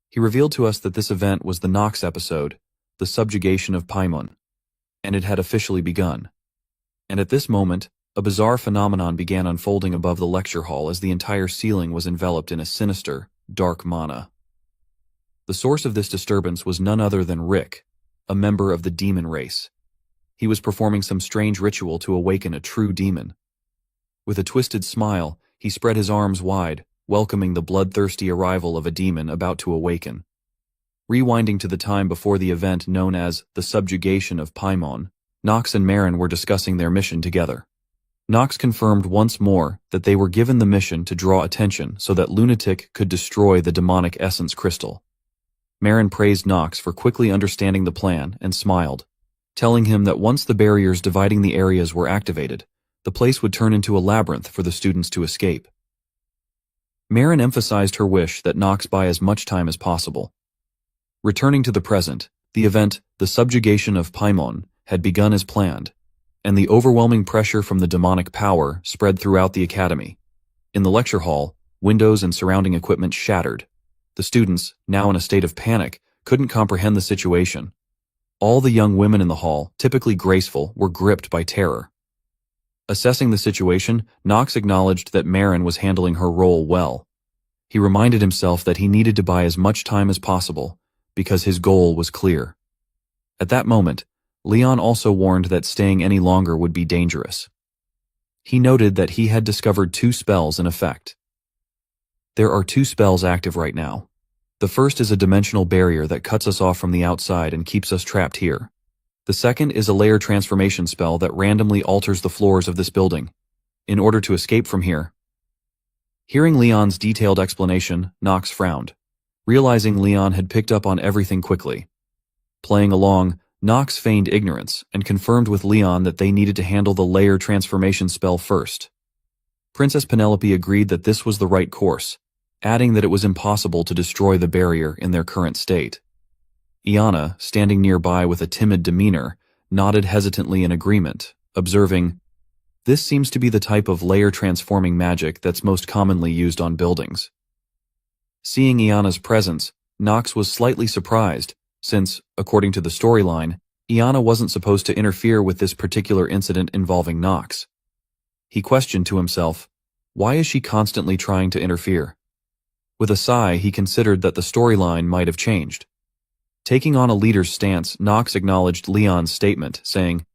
He revealed to us that this event was the Nox episode, the subjugation of Paimon, and it had officially begun. And at this moment, a bizarre phenomenon began unfolding above the lecture hall as the entire ceiling was enveloped in a sinister, dark mana. The source of this disturbance was none other than Rick, a member of the demon race. He was performing some strange ritual to awaken a true demon. With a twisted smile, he spread his arms wide, welcoming the bloodthirsty arrival of a demon about to awaken. Rewinding to the time before the event known as the subjugation of Paimon, Nox and Marin were discussing their mission together. Nox confirmed once more that they were given the mission to draw attention so that Lunatic could destroy the demonic essence crystal. Marin praised Nox for quickly understanding the plan and smiled, telling him that once the barriers dividing the areas were activated, the place would turn into a labyrinth for the students to escape. Marin emphasized her wish that Nox buy as much time as possible. Returning to the present, the event, the subjugation of Paimon, had begun as planned, and the overwhelming pressure from the demonic power spread throughout the academy. In the lecture hall, windows and surrounding equipment shattered. The students, now in a state of panic, couldn't comprehend the situation. All the young women in the hall, typically graceful, were gripped by terror. Assessing the situation, Nox acknowledged that Marin was handling her role well. He reminded himself that he needed to buy as much time as possible, because his goal was clear. At that moment, Leon also warned that staying any longer would be dangerous. He noted that he had discovered 2 spells in effect. There are 2 spells active right now. The first is a dimensional barrier that cuts us off from the outside and keeps us trapped here. The second is a layer transformation spell that randomly alters the floors of this building, in order to escape from here. Hearing Leon's detailed explanation, Nox frowned, realizing Leon had picked up on everything quickly. Playing along, Nox feigned ignorance and confirmed with Leon that they needed to handle the layer transformation spell first. Princess Penelope agreed that this was the right course, adding that it was impossible to destroy the barrier in their current state. Iana, standing nearby with a timid demeanor, nodded hesitantly in agreement, observing, "This seems to be the type of layer-transforming magic that's most commonly used on buildings." Seeing Iana's presence, Nox was slightly surprised, since, according to the storyline, Iana wasn't supposed to interfere with this particular incident involving Nox. He questioned to himself, why is she constantly trying to interfere? With a sigh, he considered that the storyline might have changed. Taking on a leader's stance, Nox acknowledged Leon's statement, saying,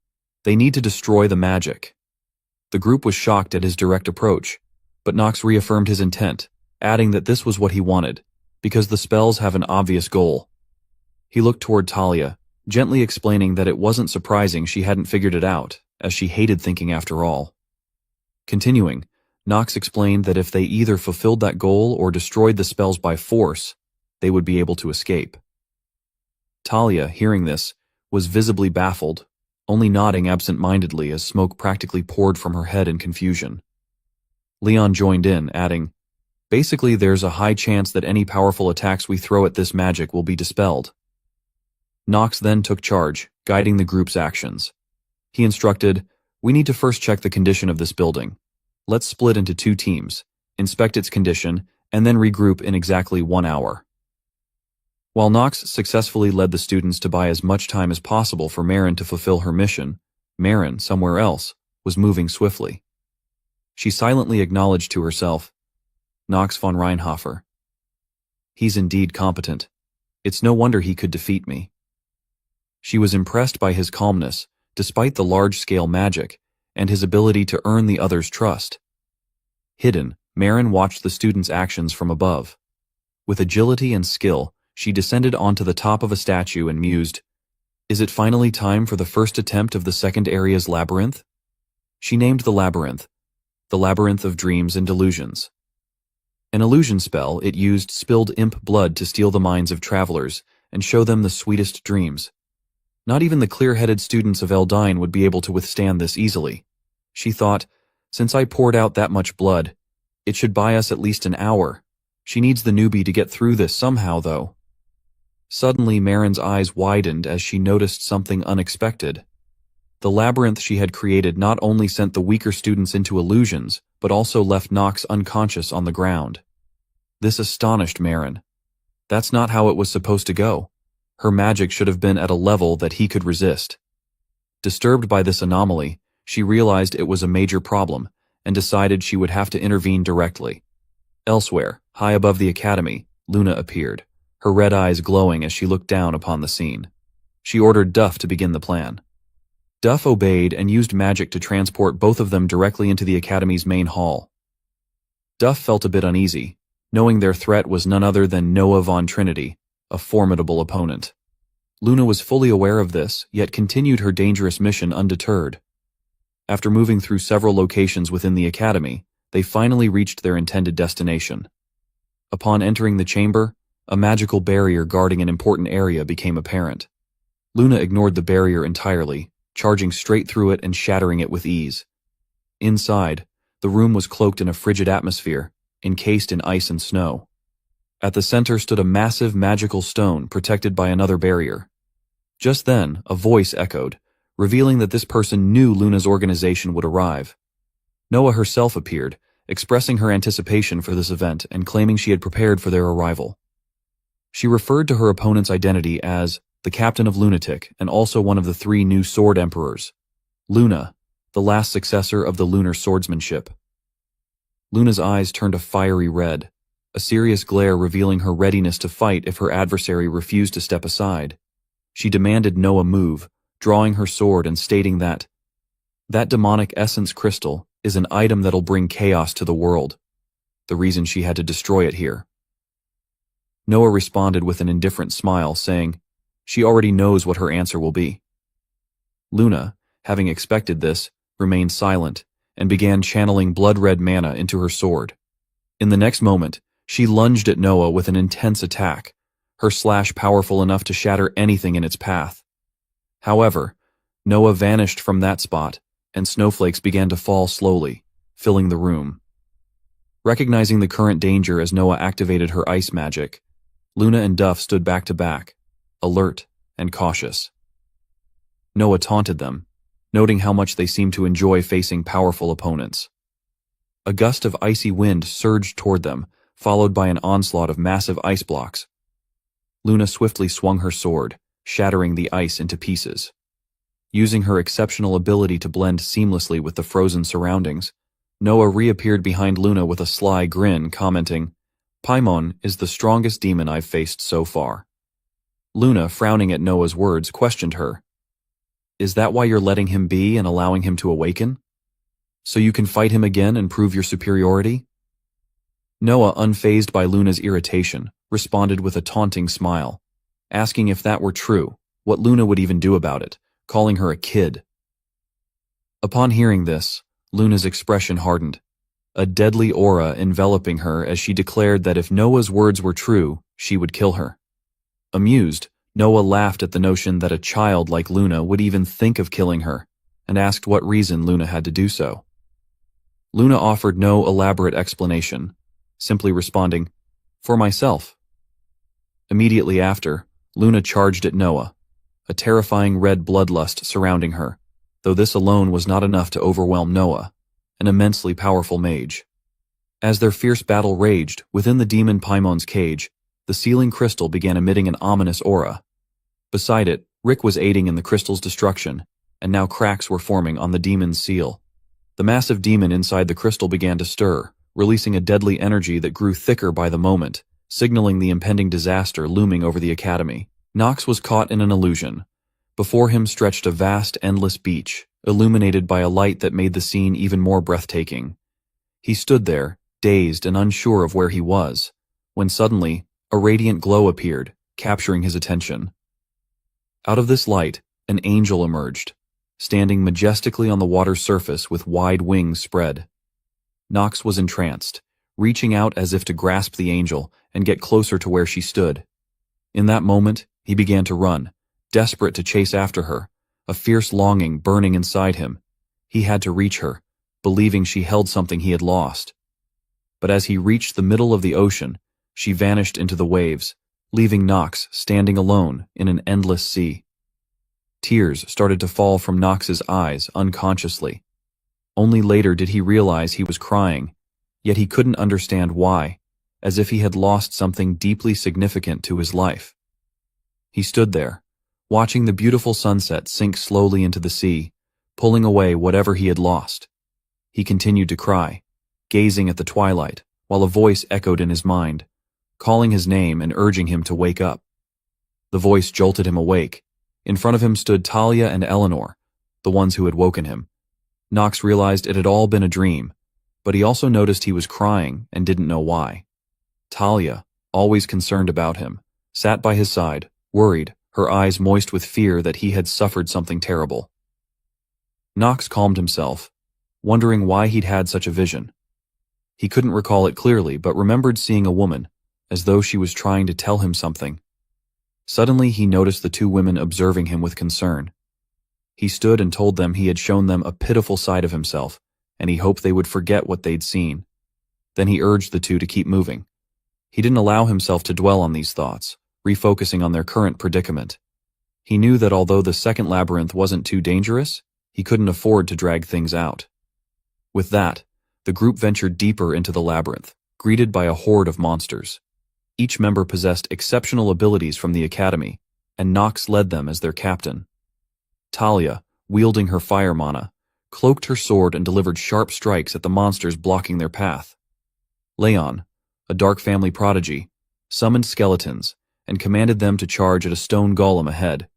"They need to destroy the magic." The group was shocked at his direct approach, but Nox reaffirmed his intent, adding that this was what he wanted, because the spells have an obvious goal. He looked toward Talia, gently explaining that it wasn't surprising she hadn't figured it out, as she hated thinking after all. Continuing, Nox explained that if they either fulfilled that goal or destroyed the spells by force, they would be able to escape. Talia, hearing this, was visibly baffled, only nodding absent-mindedly as smoke practically poured from her head in confusion. Leon joined in, adding, "Basically, there's a high chance that any powerful attacks we throw at this magic will be dispelled." Nox then took charge, guiding the group's actions. He instructed, "We need to first check the condition of this building. Let's split into 2 teams, inspect its condition, and then regroup in exactly 1 hour." While Nox successfully led the students to buy as much time as possible for Marin to fulfill her mission, Marin, somewhere else, was moving swiftly. She silently acknowledged to herself, "Nox von Reinhofer. He's indeed competent. It's no wonder he could defeat me." She was impressed by his calmness, despite the large-scale magic, and his ability to earn the others' trust. Hidden, Marin watched the students' actions from above. With agility and skill, she descended onto the top of a statue and mused, "Is it finally time for the first attempt of the second area's labyrinth?" She named the labyrinth of Dreams and Delusions. An illusion spell, it used spilled imp blood to steal the minds of travelers and show them the sweetest dreams. Not even the clear-headed students of Eldine would be able to withstand this easily. She thought, since I poured out that much blood, it should buy us at least an hour. She needs the newbie to get through this somehow, though. Suddenly, Marin's eyes widened as she noticed something unexpected. The labyrinth she had created not only sent the weaker students into illusions, but also left Nox unconscious on the ground. This astonished Marin. That's not how it was supposed to go. Her magic should have been at a level that he could resist. Disturbed by this anomaly, she realized it was a major problem, and decided she would have to intervene directly. Elsewhere, high above the academy, Luna appeared, her red eyes glowing as she looked down upon the scene. She ordered Duff to begin the plan. Duff obeyed and used magic to transport both of them directly into the academy's main hall. Duff felt a bit uneasy, knowing their threat was none other than Noah von Trinity, a formidable opponent. Luna was fully aware of this, yet continued her dangerous mission undeterred. After moving through several locations within the academy, they finally reached their intended destination. Upon entering the chamber, a magical barrier guarding an important area became apparent. Luna ignored the barrier entirely, charging straight through it and shattering it with ease. Inside, the room was cloaked in a frigid atmosphere, encased in ice and snow. At the center stood a massive magical stone protected by another barrier. Just then, a voice echoed, revealing that this person knew Luna's organization would arrive. Noah herself appeared, expressing her anticipation for this event and claiming she had prepared for their arrival. She referred to her opponent's identity as the Captain of Lunatic and also one of the 3 new Sword Emperors. Luna, the last successor of the lunar swordsmanship. Luna's eyes turned a fiery red, a serious glare revealing her readiness to fight if her adversary refused to step aside. She demanded Noah move, drawing her sword and stating that demonic essence crystal is an item that'll bring chaos to the world. The reason she had to destroy it here. Noah responded with an indifferent smile, saying, she already knows what her answer will be. Luna, having expected this, remained silent and began channeling blood-red mana into her sword. In the next moment, she lunged at Noah with an intense attack, her slash powerful enough to shatter anything in its path. However, Noah vanished from that spot, and snowflakes began to fall slowly, filling the room. Recognizing the current danger as Noah activated her ice magic, Luna and Duff stood back to back, alert and cautious. Noah taunted them, noting how much they seemed to enjoy facing powerful opponents. A gust of icy wind surged toward them, followed by an onslaught of massive ice blocks. Luna swiftly swung her sword, shattering the ice into pieces. Using her exceptional ability to blend seamlessly with the frozen surroundings, Noah reappeared behind Luna with a sly grin, commenting, "Paimon is the strongest demon I've faced so far." Luna, frowning at Noah's words, questioned her, "Is that why you're letting him be and allowing him to awaken? So you can fight him again and prove your superiority?" Noah, unfazed by Luna's irritation, responded with a taunting smile, asking if that were true, what Luna would even do about it, calling her a kid. Upon hearing this, Luna's expression hardened, a deadly aura enveloping her as she declared that if Noah's words were true, she would kill her. Amused, Noah laughed at the notion that a child like Luna would even think of killing her, and asked what reason Luna had to do so. Luna offered no elaborate explanation, simply responding, "For myself." Immediately after, Luna charged at Noah, a terrifying red bloodlust surrounding her, though this alone was not enough to overwhelm Noah, an immensely powerful mage. As their fierce battle raged within the demon Paimon's cage, the sealing crystal began emitting an ominous aura. Beside it, Rick was aiding in the crystal's destruction, and now cracks were forming on the demon's seal. The massive demon inside the crystal began to stir, releasing a deadly energy that grew thicker by the moment, signaling the impending disaster looming over the academy. Nox was caught in an illusion. Before him stretched a vast, endless beach, illuminated by a light that made the scene even more breathtaking. He stood there, dazed and unsure of where he was, when suddenly, a radiant glow appeared, capturing his attention. Out of this light, an angel emerged, standing majestically on the water's surface with wide wings spread. Nox was entranced, reaching out as if to grasp the angel and get closer to where she stood. In that moment, he began to run, desperate to chase after her, a fierce longing burning inside him. He had to reach her, believing she held something he had lost. But as he reached the middle of the ocean, she vanished into the waves, leaving Nox standing alone in an endless sea. Tears started to fall from Nox's eyes unconsciously. Only later did he realize he was crying, yet he couldn't understand why, as if he had lost something deeply significant to his life. He stood there, watching the beautiful sunset sink slowly into the sea, pulling away whatever he had lost. He continued to cry, gazing at the twilight, while a voice echoed in his mind, calling his name and urging him to wake up. The voice jolted him awake. In front of him stood Talia and Eleanor, the ones who had woken him. Nox realized it had all been a dream, but he also noticed he was crying and didn't know why. Talia, always concerned about him, sat by his side, worried, her eyes moist with fear that he had suffered something terrible. Nox calmed himself, wondering why he'd had such a vision. He couldn't recall it clearly, but remembered seeing a woman, as though she was trying to tell him something. Suddenly he noticed the two women observing him with concern. He stood and told them he had shown them a pitiful side of himself, and he hoped they would forget what they'd seen. Then he urged the two to keep moving. He didn't allow himself to dwell on these thoughts, refocusing on their current predicament. He knew that although the second labyrinth wasn't too dangerous, he couldn't afford to drag things out. With that, the group ventured deeper into the labyrinth, greeted by a horde of monsters. Each member possessed exceptional abilities from the academy, and Nox led them as their captain. Talia, wielding her fire mana, cloaked her sword and delivered sharp strikes at the monsters blocking their path. Leon, a dark family prodigy, summoned skeletons and commanded them to charge at a stone golem ahead.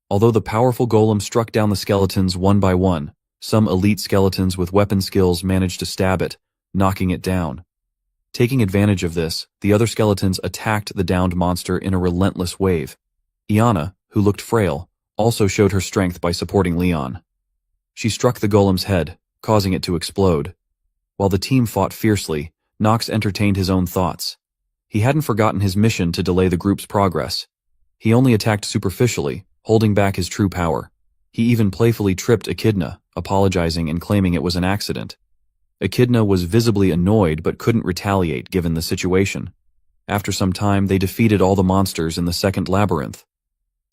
Although the powerful golem struck down the skeletons one by one, some elite skeletons with weapon skills managed to stab it, knocking it down. Taking advantage of this, the other skeletons attacked the downed monster in a relentless wave. Iana, who looked frail, also showed her strength by supporting Leon. She struck the golem's head, causing it to explode. While the team fought fiercely, Nox entertained his own thoughts. He hadn't forgotten his mission to delay the group's progress. He only attacked superficially, holding back his true power. He even playfully tripped Echidna, apologizing and claiming it was an accident. Echidna was visibly annoyed but couldn't retaliate given the situation. After some time, they defeated all the monsters in the second labyrinth.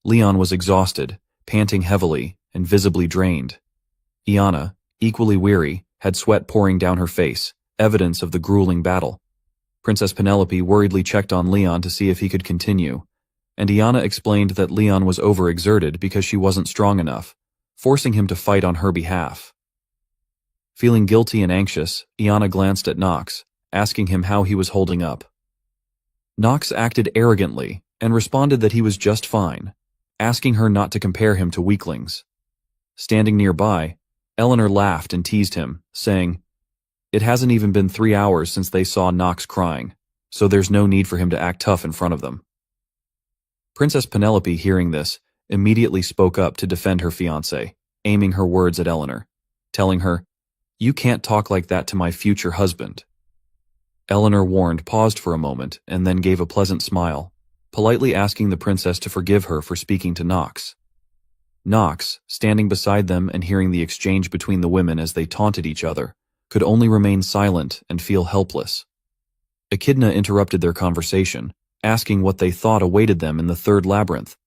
Leon was exhausted, panting heavily and visibly drained. Iana, equally weary, had sweat pouring down her face, evidence of the grueling battle. Princess Penelope worriedly checked on Leon to see if he could continue, and Iana explained that Leon was overexerted because she wasn't strong enough, forcing him to fight on her behalf. Feeling guilty and anxious, Iana glanced at Nox, asking him how he was holding up. Nox acted arrogantly and responded that he was just fine, asking her not to compare him to weaklings. Standing nearby, Eleanor laughed and teased him, saying, "It hasn't even been 3 hours since they saw Nox crying, so there's no need for him to act tough in front of them." Princess Penelope, hearing this, immediately spoke up to defend her fiancé, aiming her words at Eleanor, telling her, "You can't talk like that to my future husband." Eleanor, warned, paused for a moment and then gave a pleasant smile, politely asking the princess to forgive her for speaking to Nox. Nox, standing beside them and hearing the exchange between the women as they taunted each other, could only remain silent and feel helpless. Echidna interrupted their conversation, asking what they thought awaited them in the third labyrinth.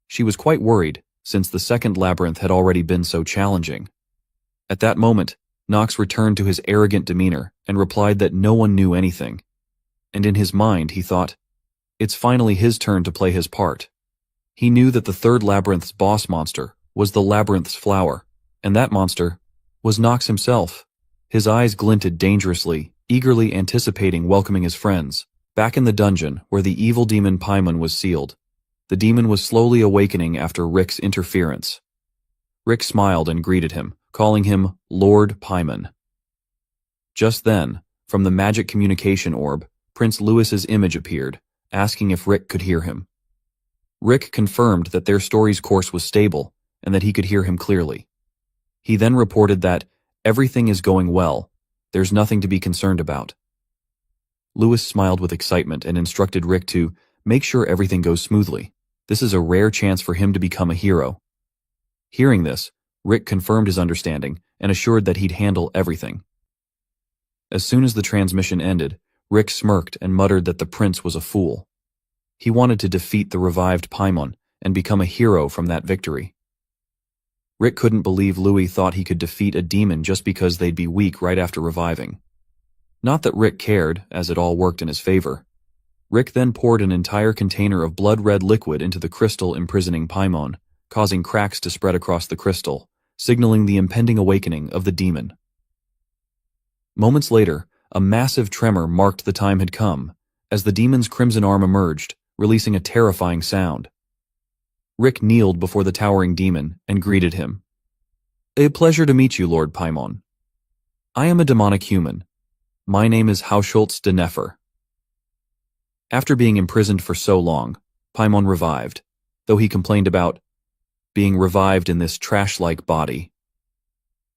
She was quite worried, since the second labyrinth had already been so challenging. At that moment, Nox returned to his arrogant demeanor and replied that no one knew anything. And in his mind, he thought, it's finally his turn to play his part. He knew that the third labyrinth's boss monster was the labyrinth's flower, and that monster was Nox himself. His eyes glinted dangerously, eagerly anticipating welcoming his friends. Back in the dungeon, where the evil demon Paimon was sealed, the demon was slowly awakening after Rick's interference. Rick smiled and greeted him, calling him Lord Paimon. Just then, from the magic communication orb, Prince Louis's image appeared, asking if Rick could hear him. Rick confirmed that their story's course was stable and that he could hear him clearly. He then reported that everything is going well, there's nothing to be concerned about. Louis smiled with excitement and instructed Rick to make sure everything goes smoothly. This is a rare chance for him to become a hero. Hearing this, Rick confirmed his understanding and assured that he'd handle everything. As soon as the transmission ended, Rick smirked and muttered that the prince was a fool. He wanted to defeat the revived Paimon and become a hero from that victory. Rick couldn't believe Louis thought he could defeat a demon just because they'd be weak right after reviving. Not that Rick cared, as it all worked in his favor. Rick then poured an entire container of blood-red liquid into the crystal imprisoning Paimon, causing cracks to spread across the crystal, signaling the impending awakening of the demon. Moments later, a massive tremor marked the time had come, as the demon's crimson arm emerged, releasing a terrifying sound. Rick kneeled before the towering demon and greeted him. "A pleasure to meet you, Lord Paimon. I am a demonic human. My name is Hausholtz de Nefer." After being imprisoned for so long, Paimon revived, though he complained about being revived in this trash-like body.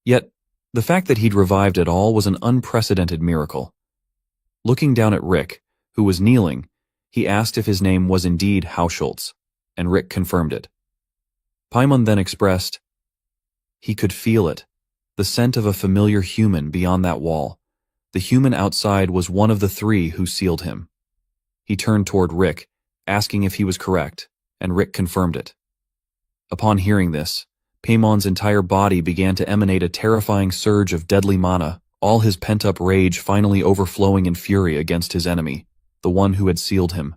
Yet, the fact that he'd revived at all was an unprecedented miracle. Looking down at Rick, who was kneeling, he asked if his name was indeed Hausholtz, and Rick confirmed it. Paimon then expressed, he could feel it, the scent of a familiar human beyond that wall. The human outside was one of the three who sealed him. He turned toward Rick, asking if he was correct, and Rick confirmed it. Upon hearing this, Paimon's entire body began to emanate a terrifying surge of deadly mana, all his pent-up rage finally overflowing in fury against his enemy, the one who had sealed him,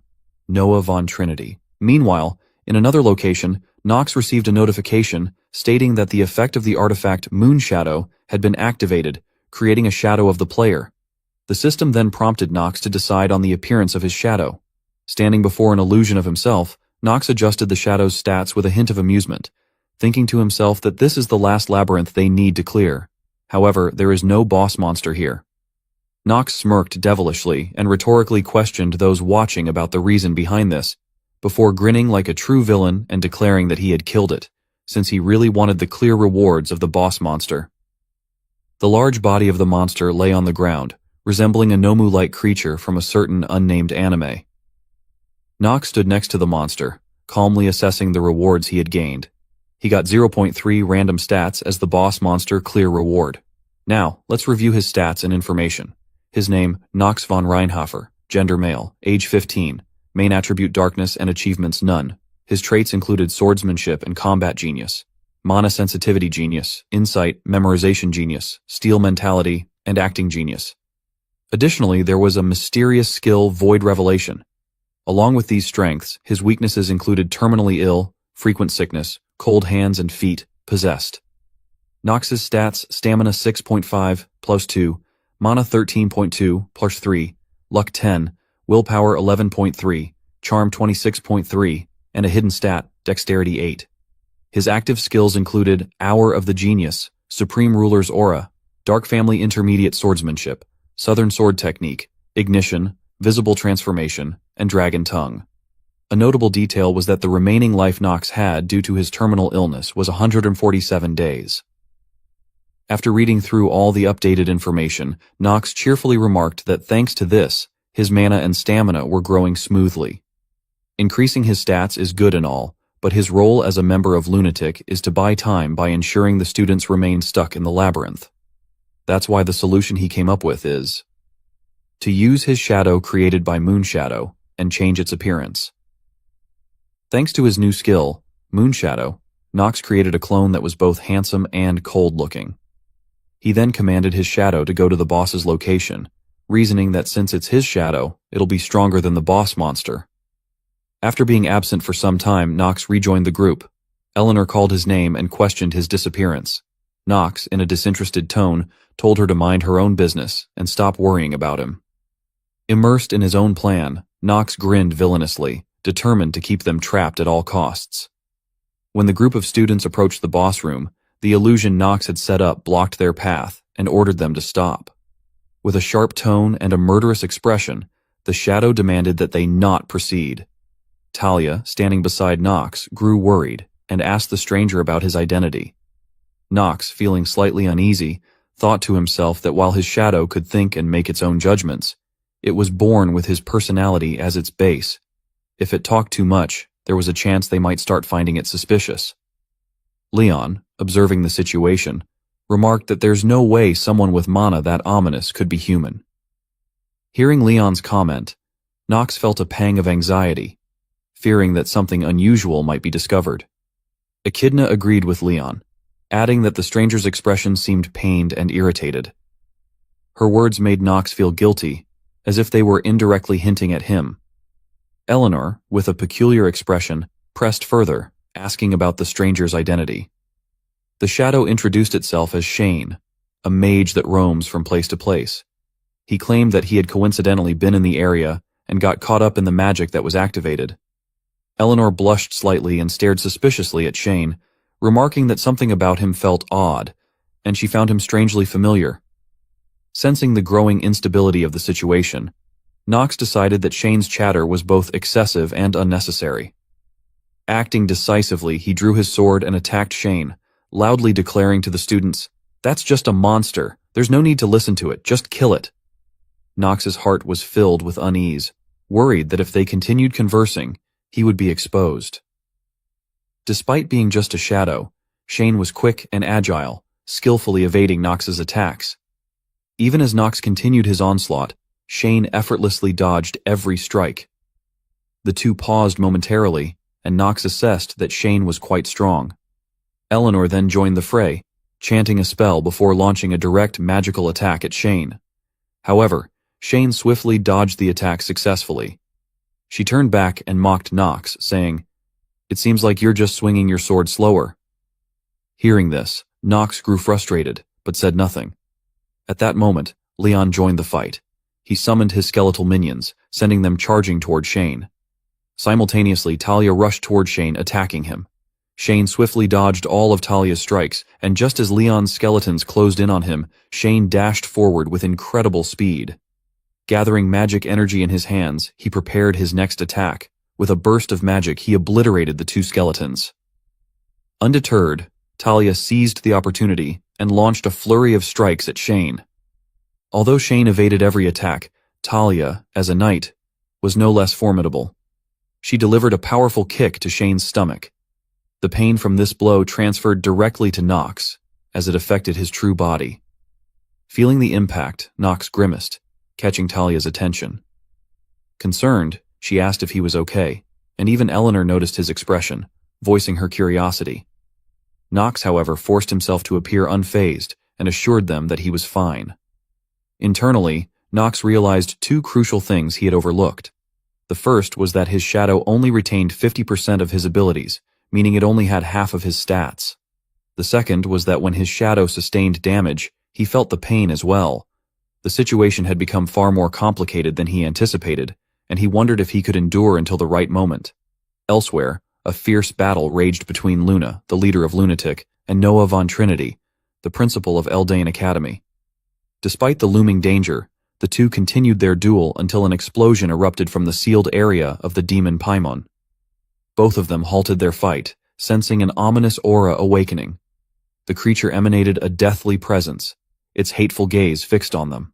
Noah von Trinity. Meanwhile, in another location, Nox received a notification stating that the effect of the artifact Moon Shadow had been activated, creating a shadow of the player. The system then prompted Nox to decide on the appearance of his shadow. Standing before an illusion of himself, Nox adjusted the shadow's stats with a hint of amusement, thinking to himself that this is the last labyrinth they need to clear. However, there is no boss monster here. Nox smirked devilishly and rhetorically questioned those watching about the reason behind this, before grinning like a true villain and declaring that he had killed it, since he really wanted the clear rewards of the boss monster. The large body of the monster lay on the ground, resembling a Nomu-like creature from a certain unnamed anime. Nox stood next to the monster, calmly assessing the rewards he had gained. He got 0.3 random stats as the boss monster clear reward. Now, let's review his stats and information. His name, Nox von Reinhofer, gender male, age 15, main attribute darkness and achievements none. His traits included swordsmanship and combat genius, mana sensitivity genius, insight, memorization genius, steel mentality, and acting genius. Additionally, there was a mysterious skill, Void Revelation. Along with these strengths, his weaknesses included terminally ill, frequent sickness, cold hands and feet, possessed. Nox's stats: stamina 6.5, plus 2, mana 13.2, plus 3, luck 10, willpower 11.3, charm 26.3, and a hidden stat, dexterity 8. His active skills included Hour of the Genius, Supreme Ruler's Aura, Dark Family Intermediate Swordsmanship, Southern Sword Technique, Ignition, Visible Transformation, and Dragon Tongue. A notable detail was that the remaining life Nox had due to his terminal illness was 147 days. After reading through all the updated information, Nox cheerfully remarked that thanks to this, his mana and stamina were growing smoothly. Increasing his stats is good and all, but his role as a member of Lunatic is to buy time by ensuring the students remain stuck in the labyrinth. That's why the solution he came up with is to use his shadow created by Moonshadow and change its appearance. Thanks to his new skill, Moonshadow, Nox created a clone that was both handsome and cold-looking. He then commanded his shadow to go to the boss's location, reasoning that since it's his shadow, it'll be stronger than the boss monster. After being absent for some time, Nox rejoined the group. Eleanor called his name and questioned his disappearance. Nox, in a disinterested tone, told her to mind her own business and stop worrying about him. Immersed in his own plan, Nox grinned villainously, determined to keep them trapped at all costs. When the group of students approached the boss room, the illusion Nox had set up blocked their path and ordered them to stop. With a sharp tone and a murderous expression, the shadow demanded that they not proceed. Talia, standing beside Nox, grew worried and asked the stranger about his identity. Nox, feeling slightly uneasy, thought to himself that while his shadow could think and make its own judgments, it was born with his personality as its base. If it talked too much, there was a chance they might start finding it suspicious. Leon, observing the situation, remarked that there's no way someone with mana that ominous could be human. Hearing Leon's comment, Nox felt a pang of anxiety, fearing that something unusual might be discovered. Echidna agreed with Leon, adding that the stranger's expression seemed pained and irritated. Her words made Nox feel guilty, as if they were indirectly hinting at him. Eleanor, with a peculiar expression, pressed further, asking about the stranger's identity. The shadow introduced itself as Shane, a mage that roams from place to place. He claimed that he had coincidentally been in the area and got caught up in the magic that was activated. Eleanor blushed slightly and stared suspiciously at Shane, remarking that something about him felt odd, and she found him strangely familiar. Sensing the growing instability of the situation, Nox decided that Shane's chatter was both excessive and unnecessary. Acting decisively, he drew his sword and attacked Shane, loudly declaring to the students, "That's just a monster. There's no need to listen to it. Just kill it." Nox's heart was filled with unease, worried that if they continued conversing, he would be exposed. Despite being just a shadow, Shane was quick and agile, skillfully evading Nox's attacks. Even as Nox continued his onslaught, Shane effortlessly dodged every strike. The two paused momentarily, and Nox assessed that Shane was quite strong. Eleanor then joined the fray, chanting a spell before launching a direct magical attack at Shane. However, Shane swiftly dodged the attack successfully. She turned back and mocked Nox, saying, "It seems like you're just swinging your sword slower." Hearing this, Nox grew frustrated, but said nothing. At that moment, Leon joined the fight. He summoned his skeletal minions, sending them charging toward Shane. Simultaneously, Talia rushed toward Shane, attacking him. Shane swiftly dodged all of Talia's strikes, and just as Leon's skeletons closed in on him, Shane dashed forward with incredible speed. Gathering magic energy in his hands, he prepared his next attack. With a burst of magic, he obliterated the two skeletons. Undeterred, Talia seized the opportunity and launched a flurry of strikes at Shane. Although Shane evaded every attack, Talia, as a knight, was no less formidable. She delivered a powerful kick to Shane's stomach. The pain from this blow transferred directly to Nox, as it affected his true body. Feeling the impact, Nox grimaced, catching Talia's attention. Concerned, she asked if he was okay. and even Eleanor noticed his expression, voicing her curiosity. Knox, however, forced himself to appear unfazed and assured them that he was fine. Internally, Knox realized two crucial things he had overlooked. The first was that his shadow only retained 50% of his abilities, meaning it only had half of his stats. The second was that when his shadow sustained damage, he felt the pain as well. The situation had become far more complicated than he anticipated, and he wondered if he could endure until the right moment. Elsewhere, a fierce battle raged between Luna, the leader of Lunatic, and Noah von Trinity, the principal of Eldane Academy. Despite the looming danger, the two continued their duel until an explosion erupted from the sealed area of the demon Paimon. Both of them halted their fight, sensing an ominous aura awakening. The creature emanated a deathly presence, its hateful gaze fixed on them.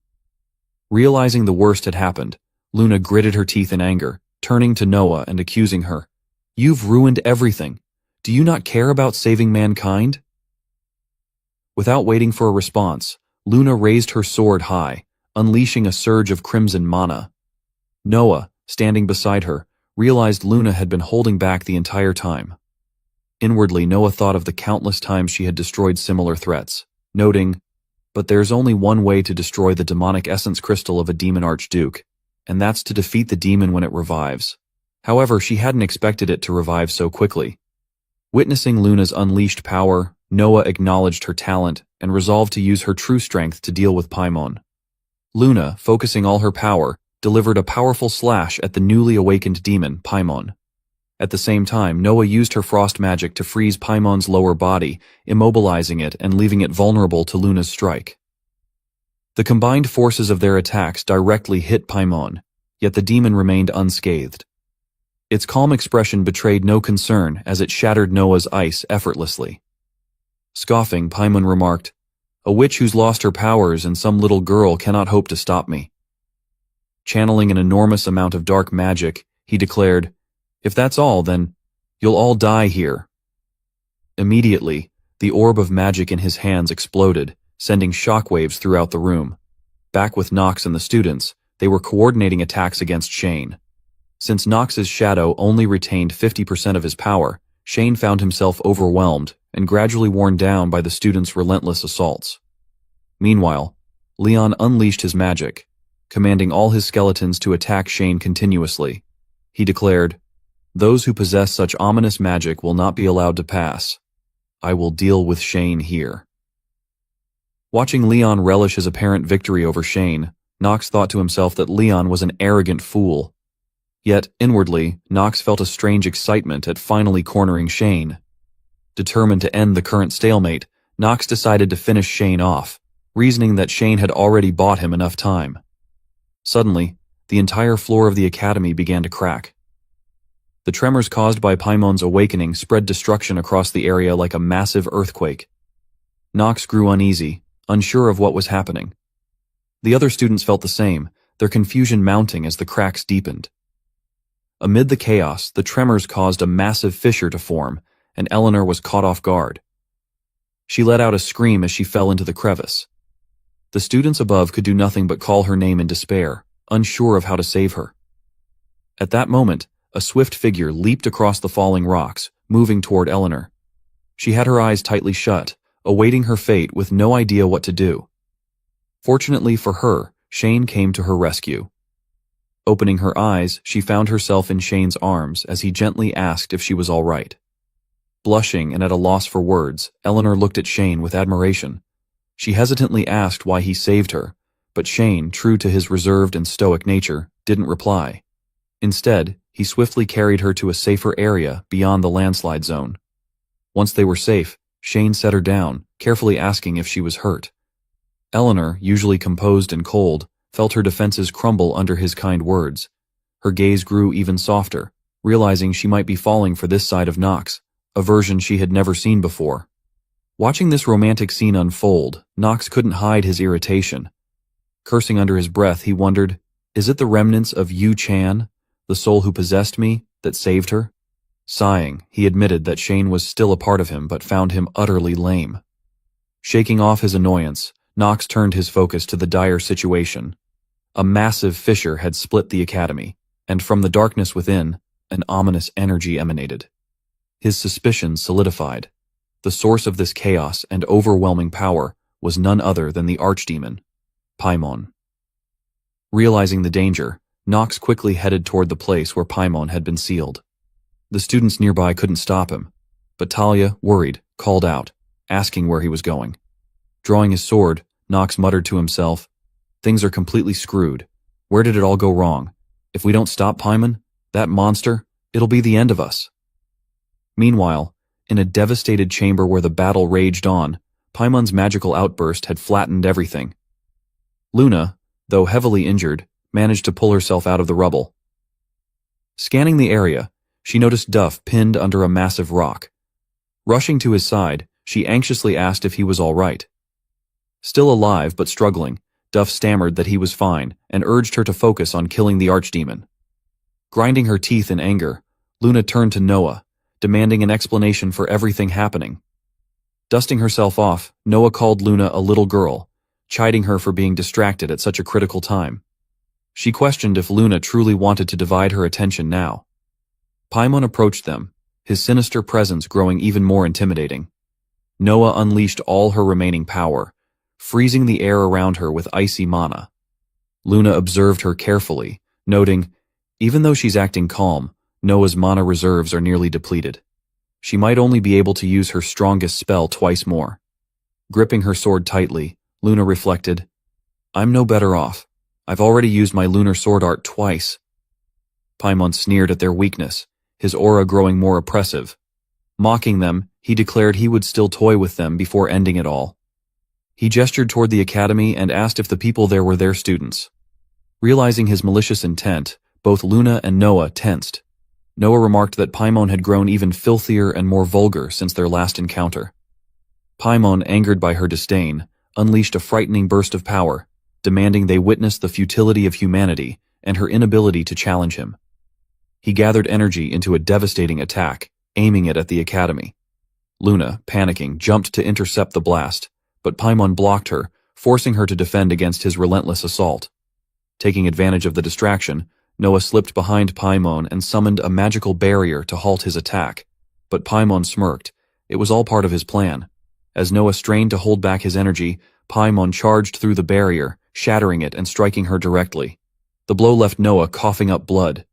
Realizing the worst had happened, Luna gritted her teeth in anger, turning to Noah and accusing her. "You've ruined everything. Do you not care about saving mankind?" Without waiting for a response, Luna raised her sword high, unleashing a surge of crimson mana. Noah, standing beside her, realized Luna had been holding back the entire time. Inwardly, Noah thought of the countless times she had destroyed similar threats, noting, "But there's only one way to destroy the demonic essence crystal of a demon archduke, and that's to defeat the demon when it revives." However, she hadn't expected it to revive so quickly. Witnessing Luna's unleashed power, Noah acknowledged her talent and resolved to use her true strength to deal with Paimon. Luna, focusing all her power, delivered a powerful slash at the newly awakened demon, Paimon. At the same time, Noah used her frost magic to freeze Paimon's lower body, immobilizing it and leaving it vulnerable to Luna's strike. The combined forces of their attacks directly hit Paimon, yet the demon remained unscathed. Its calm expression betrayed no concern as it shattered Noah's ice effortlessly. Scoffing, Paimon remarked, "A witch who's lost her powers and some little girl cannot hope to stop me." Channeling an enormous amount of dark magic, he declared, "If that's all, then you'll all die here." Immediately, the orb of magic in his hands exploded, sending shockwaves throughout the room. Back with Knox and the students, they were coordinating attacks against Shane. Since Knox's shadow only retained 50% of his power, Shane found himself overwhelmed and gradually worn down by the students' relentless assaults. Meanwhile, Leon unleashed his magic, commanding all his skeletons to attack Shane continuously. He declared, "Those who possess such ominous magic will not be allowed to pass. I will deal with Shane here." Watching Leon relish his apparent victory over Shane, Knox thought to himself that Leon was an arrogant fool. Yet, inwardly, Knox felt a strange excitement at finally cornering Shane. Determined to end the current stalemate, Knox decided to finish Shane off, reasoning that Shane had already bought him enough time. Suddenly, the entire floor of the academy began to crack. The tremors caused by Paimon's awakening spread destruction across the area like a massive earthquake. Knox grew uneasy, unsure of what was happening. The other students felt the same, their confusion mounting as the cracks deepened. Amid the chaos, the tremors caused a massive fissure to form, and Eleanor was caught off guard. She let out a scream as she fell into the crevice. The students above could do nothing but call her name in despair, unsure of how to save her. At that moment, a swift figure leaped across the falling rocks, moving toward Eleanor. She had her eyes tightly shut, awaiting her fate with no idea what to do. Fortunately for her, Shane came to her rescue. Opening her eyes, she found herself in Shane's arms as he gently asked if she was all right. Blushing and at a loss for words, Eleanor looked at Shane with admiration. She hesitantly asked why he saved her, but Shane, true to his reserved and stoic nature, didn't reply. Instead, he swiftly carried her to a safer area beyond the landslide zone. Once they were safe, Shane set her down, carefully asking if she was hurt. Eleanor, usually composed and cold, felt her defenses crumble under his kind words. Her gaze grew even softer, realizing she might be falling for this side of Knox, a version she had never seen before. Watching this romantic scene unfold, Knox couldn't hide his irritation. Cursing under his breath, he wondered, is it the remnants of Yu Chan, the soul who possessed me, that saved her? Sighing, he admitted that Shane was still a part of him but found him utterly lame. Shaking off his annoyance, Knox turned his focus to the dire situation. A massive fissure had split the academy, and from the darkness within, an ominous energy emanated. His suspicions solidified. The source of this chaos and overwhelming power was none other than the archdemon, Paimon. Realizing the danger, Nox quickly headed toward the place where Paimon had been sealed. The students nearby couldn't stop him, but Talia, worried, called out, asking where he was going. Drawing his sword, Nox muttered to himself, "Things are completely screwed. Where did it all go wrong? If we don't stop Paimon, that monster, it'll be the end of us." Meanwhile, in a devastated chamber where the battle raged on, Paimon's magical outburst had flattened everything. Luna, though heavily injured, managed to pull herself out of the rubble. Scanning the area, she noticed Duff pinned under a massive rock. Rushing to his side, she anxiously asked if he was all right. Still alive but struggling, Duff stammered that he was fine and urged her to focus on killing the archdemon. Grinding her teeth in anger, Luna turned to Noah, demanding an explanation for everything happening. Dusting herself off, Noah called Luna a little girl, chiding her for being distracted at such a critical time. She questioned if Luna truly wanted to divide her attention now. Paimon approached them, his sinister presence growing even more intimidating. Noah unleashed all her remaining power, freezing the air around her with icy mana. Luna observed her carefully, noting, even though she's acting calm, Noah's mana reserves are nearly depleted. She might only be able to use her strongest spell twice more. Gripping her sword tightly, Luna reflected, "I'm no better off. I've already used my lunar sword art twice." Paimon sneered at their weakness, his aura growing more oppressive. Mocking them, he declared he would still toy with them before ending it all. He gestured toward the academy and asked if the people there were their students. Realizing his malicious intent, both Luna and Noah tensed. Noah remarked that Paimon had grown even filthier and more vulgar since their last encounter. Paimon, angered by her disdain, unleashed a frightening burst of power, demanding they witness the futility of humanity and her inability to challenge him. He gathered energy into a devastating attack, aiming it at the academy. Luna, panicking, jumped to intercept the blast, but Paimon blocked her, forcing her to defend against his relentless assault. Taking advantage of the distraction, Noah slipped behind Paimon and summoned a magical barrier to halt his attack, but Paimon smirked. It was all part of his plan. As Noah strained to hold back his energy, Paimon charged through the barrier, shattering it and striking her directly. The blow left Noah coughing up blood.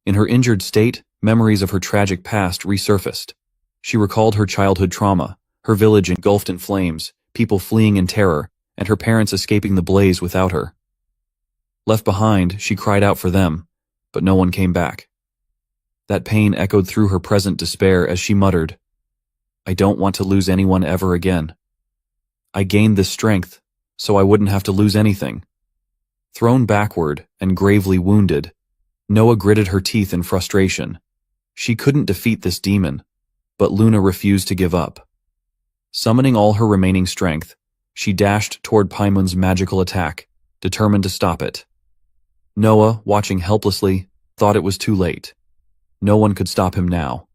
In her injured state, memories of her tragic past resurfaced. She recalled her childhood trauma, her village engulfed in flames, people fleeing in terror, and her parents escaping the blaze without her. Left behind, she cried out for them, but no one came back. That pain echoed through her present despair as she muttered, "I don't want to lose anyone ever again. I gained this strength, so I wouldn't have to lose anything." Thrown backward and gravely wounded, Noah gritted her teeth in frustration. She couldn't defeat this demon, but Luna refused to give up. Summoning all her remaining strength, she dashed toward Paimon's magical attack, determined to stop it. Noah, watching helplessly, thought it was too late. No one could stop him now.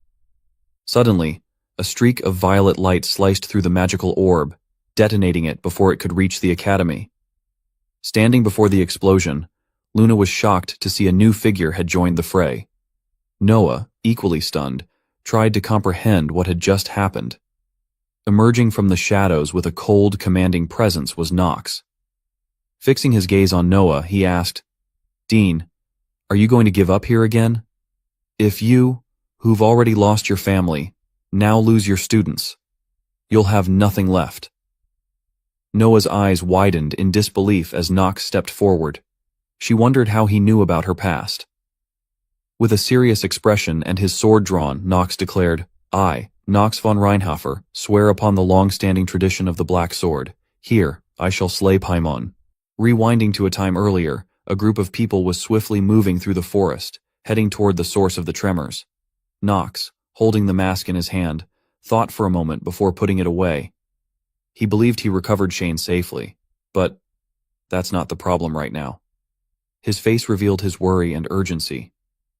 Suddenly, a streak of violet light sliced through the magical orb, detonating it before it could reach the academy. Standing before the explosion, Luna was shocked to see a new figure had joined the fray. Noah, equally stunned, tried to comprehend what had just happened. Emerging from the shadows with a cold, commanding presence was Nox. Fixing his gaze on Noah, he asked, "Dean, are you going to give up here again? If you, who've already lost your family, now lose your students, you'll have nothing left." Noah's eyes widened in disbelief as Nox stepped forward. She wondered how he knew about her past. With a serious expression and his sword drawn, Nox declared, "I, Nox von Reinhofer, swear upon the long-standing tradition of the Black Sword. Here, I shall slay Paimon." Rewinding to a time earlier, a group of people was swiftly moving through the forest, heading toward the source of the tremors. Nox, holding the mask in his hand, thought for a moment before putting it away. He believed he recovered Shane safely, but that's not the problem right now. His face revealed his worry and urgency.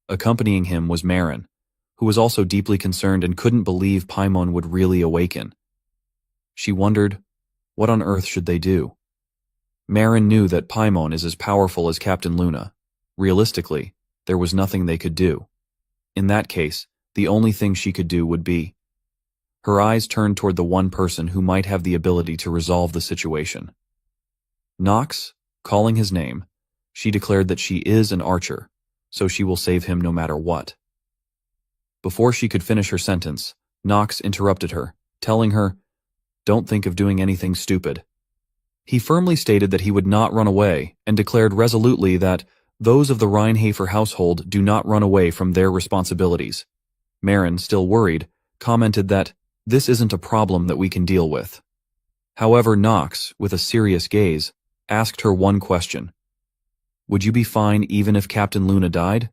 Accompanying him was Marin, who was also deeply concerned and couldn't believe Paimon would really awaken. She wondered, what on earth should they do? Marin knew that Paimon is as powerful as Captain Luna. Realistically, there was nothing they could do. In that case, the only thing she could do would be. Her eyes turned toward the one person who might have the ability to resolve the situation. Nox, calling his name, she declared that she is an archer, so she will save him no matter what. Before she could finish her sentence, Nox interrupted her, telling her, "Don't think of doing anything stupid." He firmly stated that he would not run away and declared resolutely that those of the Reinhafer household do not run away from their responsibilities. Maren, still worried, commented that this isn't a problem that we can deal with. However, Nox, with a serious gaze, asked her one question. Would you be fine even if Captain Luna died?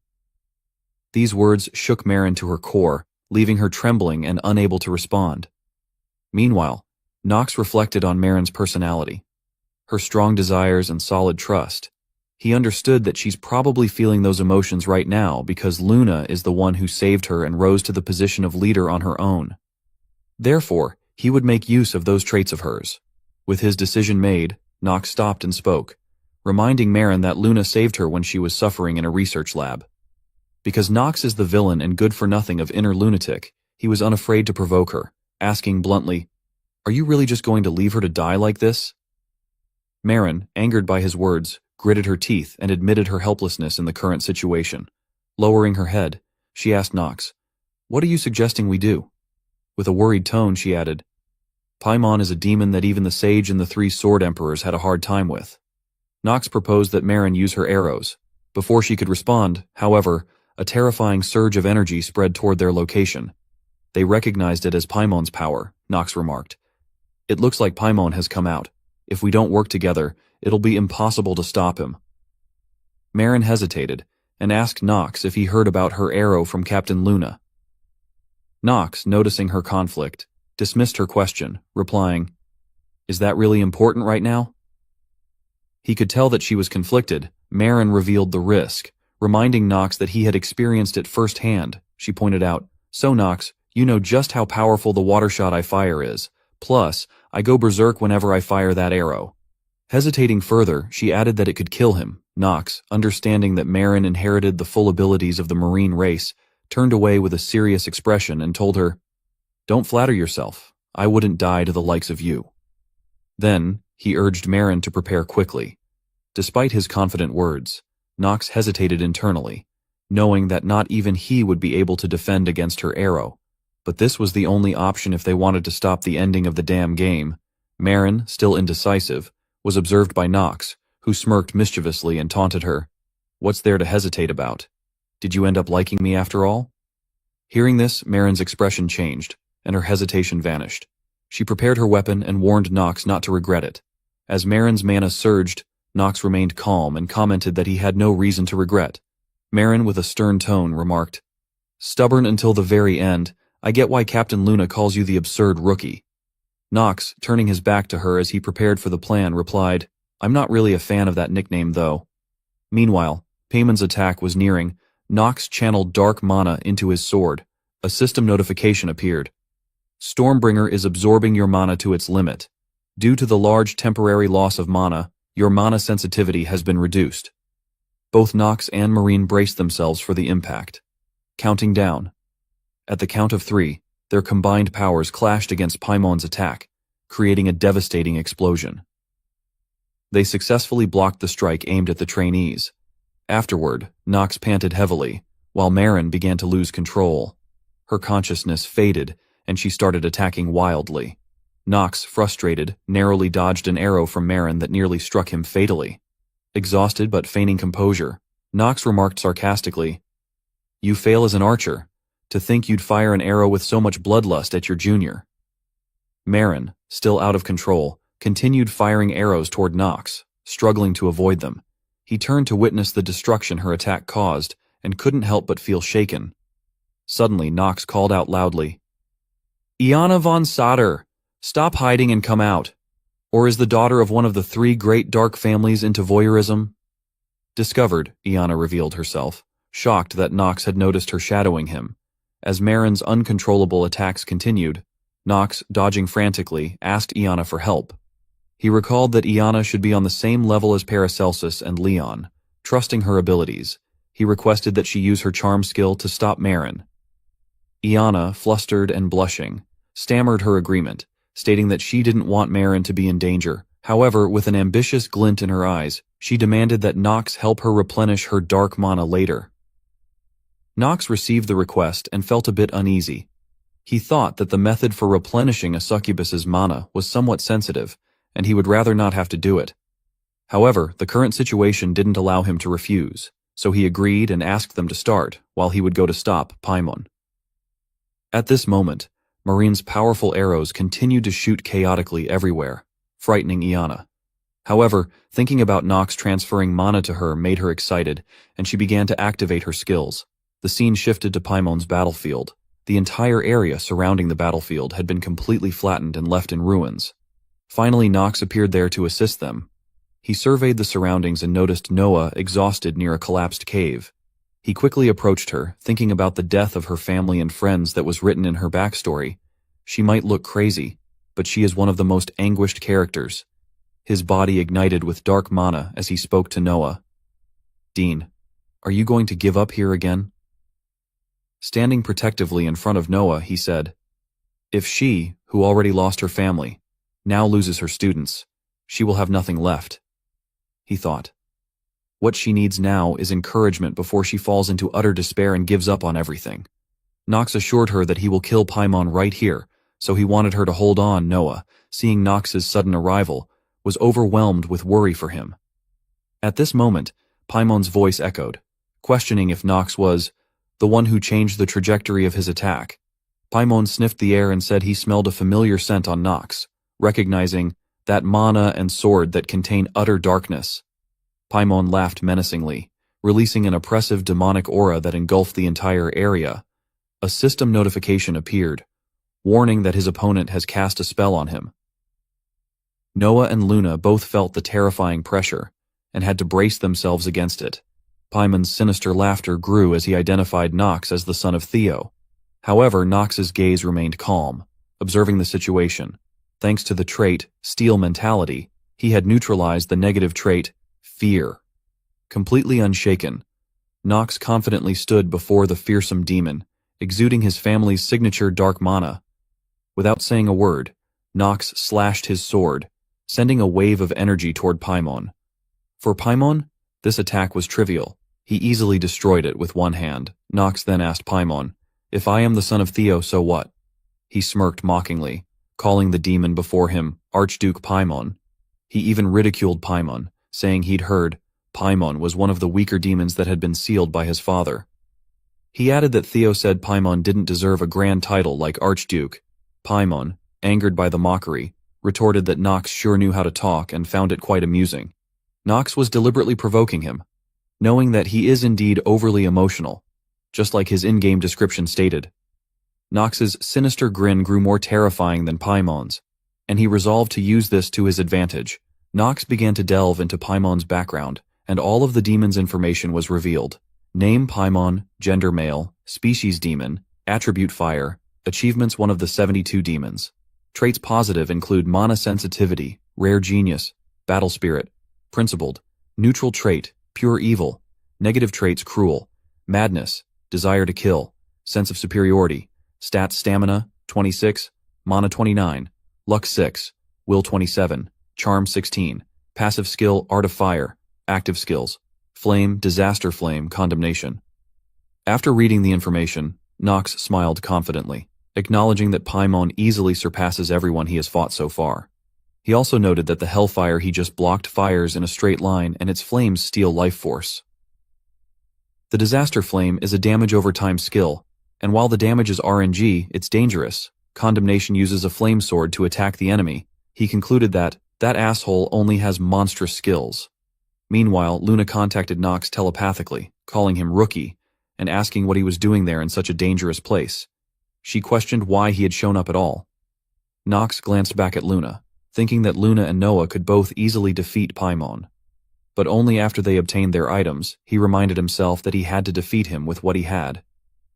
These words shook Maren to her core, leaving her trembling and unable to respond. Meanwhile, Nox reflected on Maren's personality, her strong desires and solid trust. He understood that she's probably feeling those emotions right now because Luna is the one who saved her and rose to the position of leader on her own. Therefore, he would make use of those traits of hers. With his decision made, Nox stopped and spoke, reminding Maren that Luna saved her when she was suffering in a research lab. Because Nox is the villain and good-for-nothing of Inner Lunatic, he was unafraid to provoke her, asking bluntly, "Are you really just going to leave her to die like this?" Maren, angered by his words, gritted her teeth and admitted her helplessness in the current situation. Lowering her head, she asked Nox, "What are you suggesting we do?" With a worried tone, she added, "Paimon is a demon that even the sage and the 3 sword emperors had a hard time with." Nox proposed that Maren use her arrows. Before she could respond, however, a terrifying surge of energy spread toward their location. They recognized it as Paimon's power, Nox remarked. "It looks like Paimon has come out. If we don't work together, it'll be impossible to stop him." Maren hesitated and asked Nox if he heard about her arrow from Captain Luna. Nox, noticing her conflict, dismissed her question, replying, "Is that really important right now?" He could tell that she was conflicted. Maren revealed the risk, reminding Nox that he had experienced it firsthand. She pointed out, "So Nox, you know just how powerful the water shot I fire is. Plus, I go berserk whenever I fire that arrow." Hesitating further, she added that it could kill him. Nox, understanding that Maren inherited the full abilities of the marine race, turned away with a serious expression and told her, "Don't flatter yourself. I wouldn't die to the likes of you." Then, he urged Maren to prepare quickly. Despite his confident words, Nox hesitated internally, knowing that not even he would be able to defend against her arrow. But this was the only option if they wanted to stop the ending of the damn game. Maren, still indecisive, was observed by Nox, who smirked mischievously and taunted her. "What's there to hesitate about? Did you end up liking me after all?" Hearing this, Maren's expression changed, and her hesitation vanished. She prepared her weapon and warned Nox not to regret it. As Maren's mana surged, Nox remained calm and commented that he had no reason to regret. Maren, with a stern tone, remarked, "Stubborn until the very end, I get why Captain Luna calls you the absurd rookie." Nox, turning his back to her as he prepared for the plan, replied, "I'm not really a fan of that nickname, though." Meanwhile, Payman's attack was nearing. Nox channeled dark mana into his sword. A system notification appeared. "Stormbringer is absorbing your mana to its limit. Due to the large temporary loss of mana, your mana sensitivity has been reduced." Both Nox and Marine braced themselves for the impact. Counting down. At the count of 3, their combined powers clashed against Paimon's attack, creating a devastating explosion. They successfully blocked the strike aimed at the trainees. Afterward, Nox panted heavily, while Maren began to lose control. Her consciousness faded, and she started attacking wildly. Nox, frustrated, narrowly dodged an arrow from Maren that nearly struck him fatally. Exhausted but feigning composure, Nox remarked sarcastically, "You fail as an archer. To think you'd fire an arrow with so much bloodlust at your junior." Maren, still out of control, continued firing arrows toward Nox, struggling to avoid them. He turned to witness the destruction her attack caused and couldn't help but feel shaken. Suddenly, Nox called out loudly, "Iana von Soder, stop hiding and come out. Or is the daughter of one of the 3 great dark families into voyeurism?" Discovered, Iana revealed herself, shocked that Nox had noticed her shadowing him. As Maren's uncontrollable attacks continued, Nox, dodging frantically, asked Iana for help. He recalled that Iana should be on the same level as Paracelsus and Leon, trusting her abilities. he requested that she use her charm skill to stop Marin. Iana, flustered and blushing, stammered her agreement, stating that she didn't want Marin to be in danger. However, with an ambitious glint in her eyes, she demanded that Nox help her replenish her dark mana later. Nox received the request and felt a bit uneasy. He thought that the method for replenishing a succubus's mana was somewhat sensitive, and he would rather not have to do it. However, the current situation didn't allow him to refuse, so he agreed and asked them to start, while he would go to stop Paimon. At this moment, Marin's powerful arrows continued to shoot chaotically everywhere, frightening Iana. However, thinking about Nox transferring mana to her made her excited, and she began to activate her skills. The scene shifted to Paimon's battlefield. The entire area surrounding the battlefield had been completely flattened and left in ruins. Finally, Nox appeared there to assist them. He surveyed the surroundings and noticed Noah exhausted near a collapsed cave. He quickly approached her, thinking about the death of her family and friends that was written in her backstory. She might look crazy, but she is one of the most anguished characters. His body ignited with dark mana as he spoke to Noah. "Dean, are you going to give up here again?" Standing protectively in front of Noah, he said, "If she, who already lost her family, now loses her students, she will have nothing left." He thought. What she needs now is encouragement before she falls into utter despair and gives up on everything. Nox assured her that he will kill Paimon right here, so he wanted her to hold on. Noah, seeing Nox's sudden arrival, was overwhelmed with worry for him. At this moment, Paimon's voice echoed, questioning if Nox was the one who changed the trajectory of his attack. Paimon sniffed the air and said he smelled a familiar scent on Nox, recognizing that mana and sword that contain utter darkness. Paimon laughed menacingly, releasing an oppressive demonic aura that engulfed the entire area. A system notification appeared, warning that his opponent has cast a spell on him. Noah and Luna both felt the terrifying pressure, and had to brace themselves against it. Paimon's sinister laughter grew as he identified Nox as the son of Theo. However, Nox's gaze remained calm, observing the situation. Thanks to the trait, Steel Mentality, he had neutralized the negative trait, Fear. Completely unshaken, Nox confidently stood before the fearsome demon, exuding his family's signature dark mana. Without saying a word, Nox slashed his sword, sending a wave of energy toward Paimon. For Paimon, this attack was trivial. He easily destroyed it with one hand. Nox then asked Paimon, "If I am the son of Theo, so what?" He smirked mockingly, calling the demon before him Archduke Paimon. He even ridiculed Paimon, saying he'd heard Paimon was one of the weaker demons that had been sealed by his father. He added that Theo said Paimon didn't deserve a grand title like Archduke. Paimon, angered by the mockery, retorted that Nox sure knew how to talk and found it quite amusing. Nox was deliberately provoking him, knowing that he is indeed overly emotional, just like his in-game description stated. Nox's sinister grin grew more terrifying than Paimon's, and he resolved to use this to his advantage. Nox began to delve into Paimon's background, and all of the demon's information was revealed. Name Paimon, gender male, species demon, attribute fire, achievements one of the 72 demons. Traits positive include mana sensitivity, rare genius, battle spirit, principled, neutral trait, pure evil, negative traits cruel, madness, desire to kill, sense of superiority, stats stamina, 26, mana 29, luck 6, will 27, charm 16, passive skill art of fire, active skills, flame, disaster flame, condemnation. After reading the information, Nox smiled confidently, acknowledging that Paimon easily surpasses everyone he has fought so far. He also noted that the hellfire he just blocked fires in a straight line and its flames steal life force. The disaster flame is a damage over time skill, and while the damage is RNG, it's dangerous. Condemnation uses a flame sword to attack the enemy. He concluded that asshole only has monstrous skills. Meanwhile, Luna contacted Nox telepathically, calling him rookie, and asking what he was doing there in such a dangerous place. She questioned why he had shown up at all. Nox glanced back at Luna, thinking that Luna and Noah could both easily defeat Paimon. But only after they obtained their items, he reminded himself that he had to defeat him with what he had.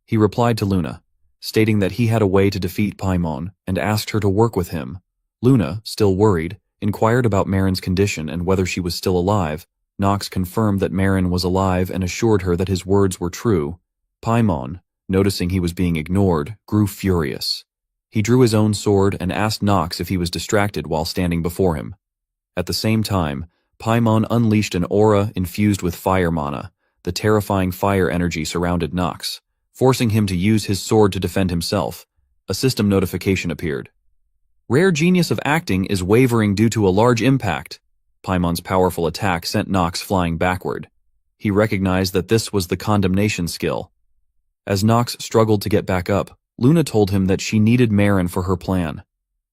He replied to Luna, stating that he had a way to defeat Paimon and asked her to work with him. Luna, still worried, inquired about Marin's condition and whether she was still alive. Nox confirmed that Marin was alive and assured her that his words were true. Paimon, noticing he was being ignored, grew furious. He drew his own sword and asked Nox if he was distracted while standing before him. At the same time, Paimon unleashed an aura infused with fire mana. The terrifying fire energy surrounded Nox, forcing him to use his sword to defend himself. A system notification appeared. Rare genius of acting is wavering due to a large impact. Paimon's powerful attack sent Nox flying backward. He recognized that this was the condemnation skill. As Nox struggled to get back up, Luna told him that she needed Marin for her plan.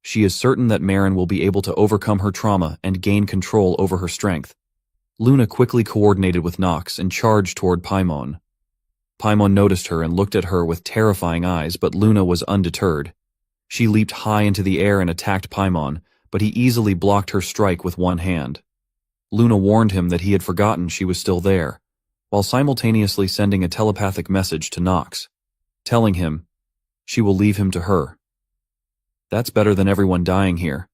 She is certain that Marin will be able to overcome her trauma and gain control over her strength. Luna quickly coordinated with Nox and charged toward Paimon. Paimon noticed her and looked at her with terrifying eyes, but Luna was undeterred. She leaped high into the air and attacked Paimon, but he easily blocked her strike with one hand. Luna warned him that he had forgotten she was still there, while simultaneously sending a telepathic message to Nox, telling him she will leave him to her. That's better than everyone dying here.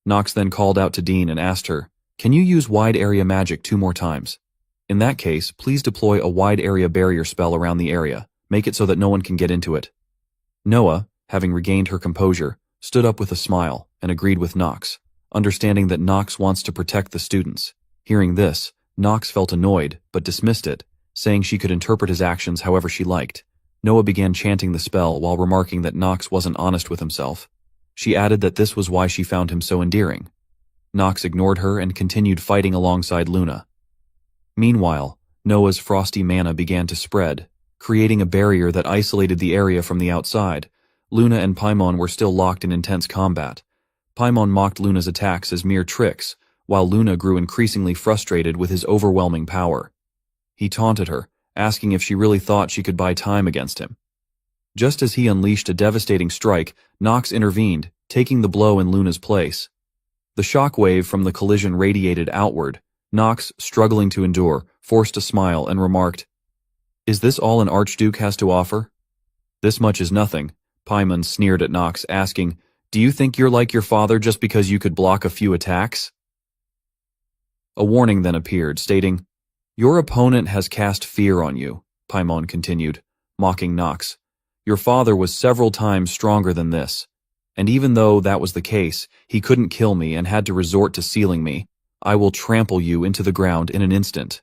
Nox then called out to Dean and asked her, "Can you use wide area magic 2 more times? In that case, please deploy a wide area barrier spell around the area. Make it so that no one can get into it." Noah, having regained her composure, stood up with a smile and agreed with Nox, understanding that Nox wants to protect the students. Hearing this, Nox felt annoyed but dismissed it, saying she could interpret his actions however she liked. Noah began chanting the spell while remarking that Nox wasn't honest with himself. She added that this was why she found him so endearing. Nox ignored her and continued fighting alongside Luna. Meanwhile, Noah's frosty mana began to spread, creating a barrier that isolated the area from the outside. Luna and Paimon were still locked in intense combat. Paimon mocked Luna's attacks as mere tricks, while Luna grew increasingly frustrated with his overwhelming power. He taunted her, asking if she really thought she could buy time against him. Just as he unleashed a devastating strike, Nox intervened, taking the blow in Luna's place. The shock wave from the collision radiated outward. Nox, struggling to endure, forced a smile and remarked, "Is this all an Archduke has to offer?" "This much is nothing," Paimon sneered at Nox, asking, "Do you think you're like your father just because you could block a few attacks?" A warning then appeared, stating, "Your opponent has cast fear on you," Paimon continued, mocking Nox. "Your father was several times stronger than this. And even though that was the case, he couldn't kill me and had to resort to sealing me. I will trample you into the ground in an instant."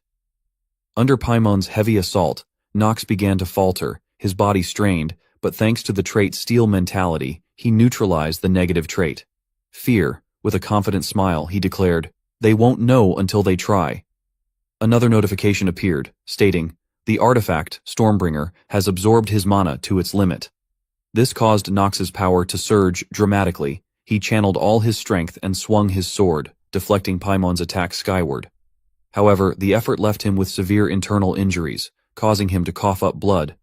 Under Paimon's heavy assault, Nox began to falter, his body strained, but thanks to the trait Steel Mentality, he neutralized the negative trait. Fear, with a confident smile, he declared, "They won't know until they try." Another notification appeared, stating, "The artifact, Stormbringer, has absorbed his mana to its limit." This caused Nox's power to surge dramatically. He channeled all his strength and swung his sword, deflecting Paimon's attack skyward. However, the effort left him with severe internal injuries, causing him to cough up blood.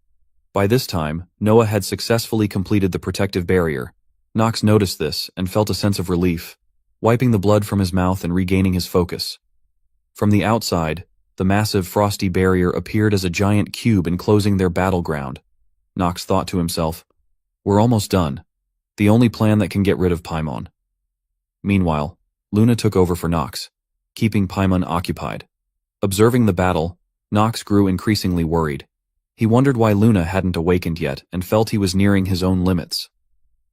By this time, Noah had successfully completed the protective barrier. Nox noticed this and felt a sense of relief, wiping the blood from his mouth and regaining his focus. From the outside, the massive frosty barrier appeared as a giant cube enclosing their battleground. Nox thought to himself, "We're almost done. The only plan that can get rid of Paimon." Meanwhile, Luna took over for Nox, keeping Paimon occupied. Observing the battle, Nox grew increasingly worried. He wondered why Luna hadn't awakened yet and felt he was nearing his own limits.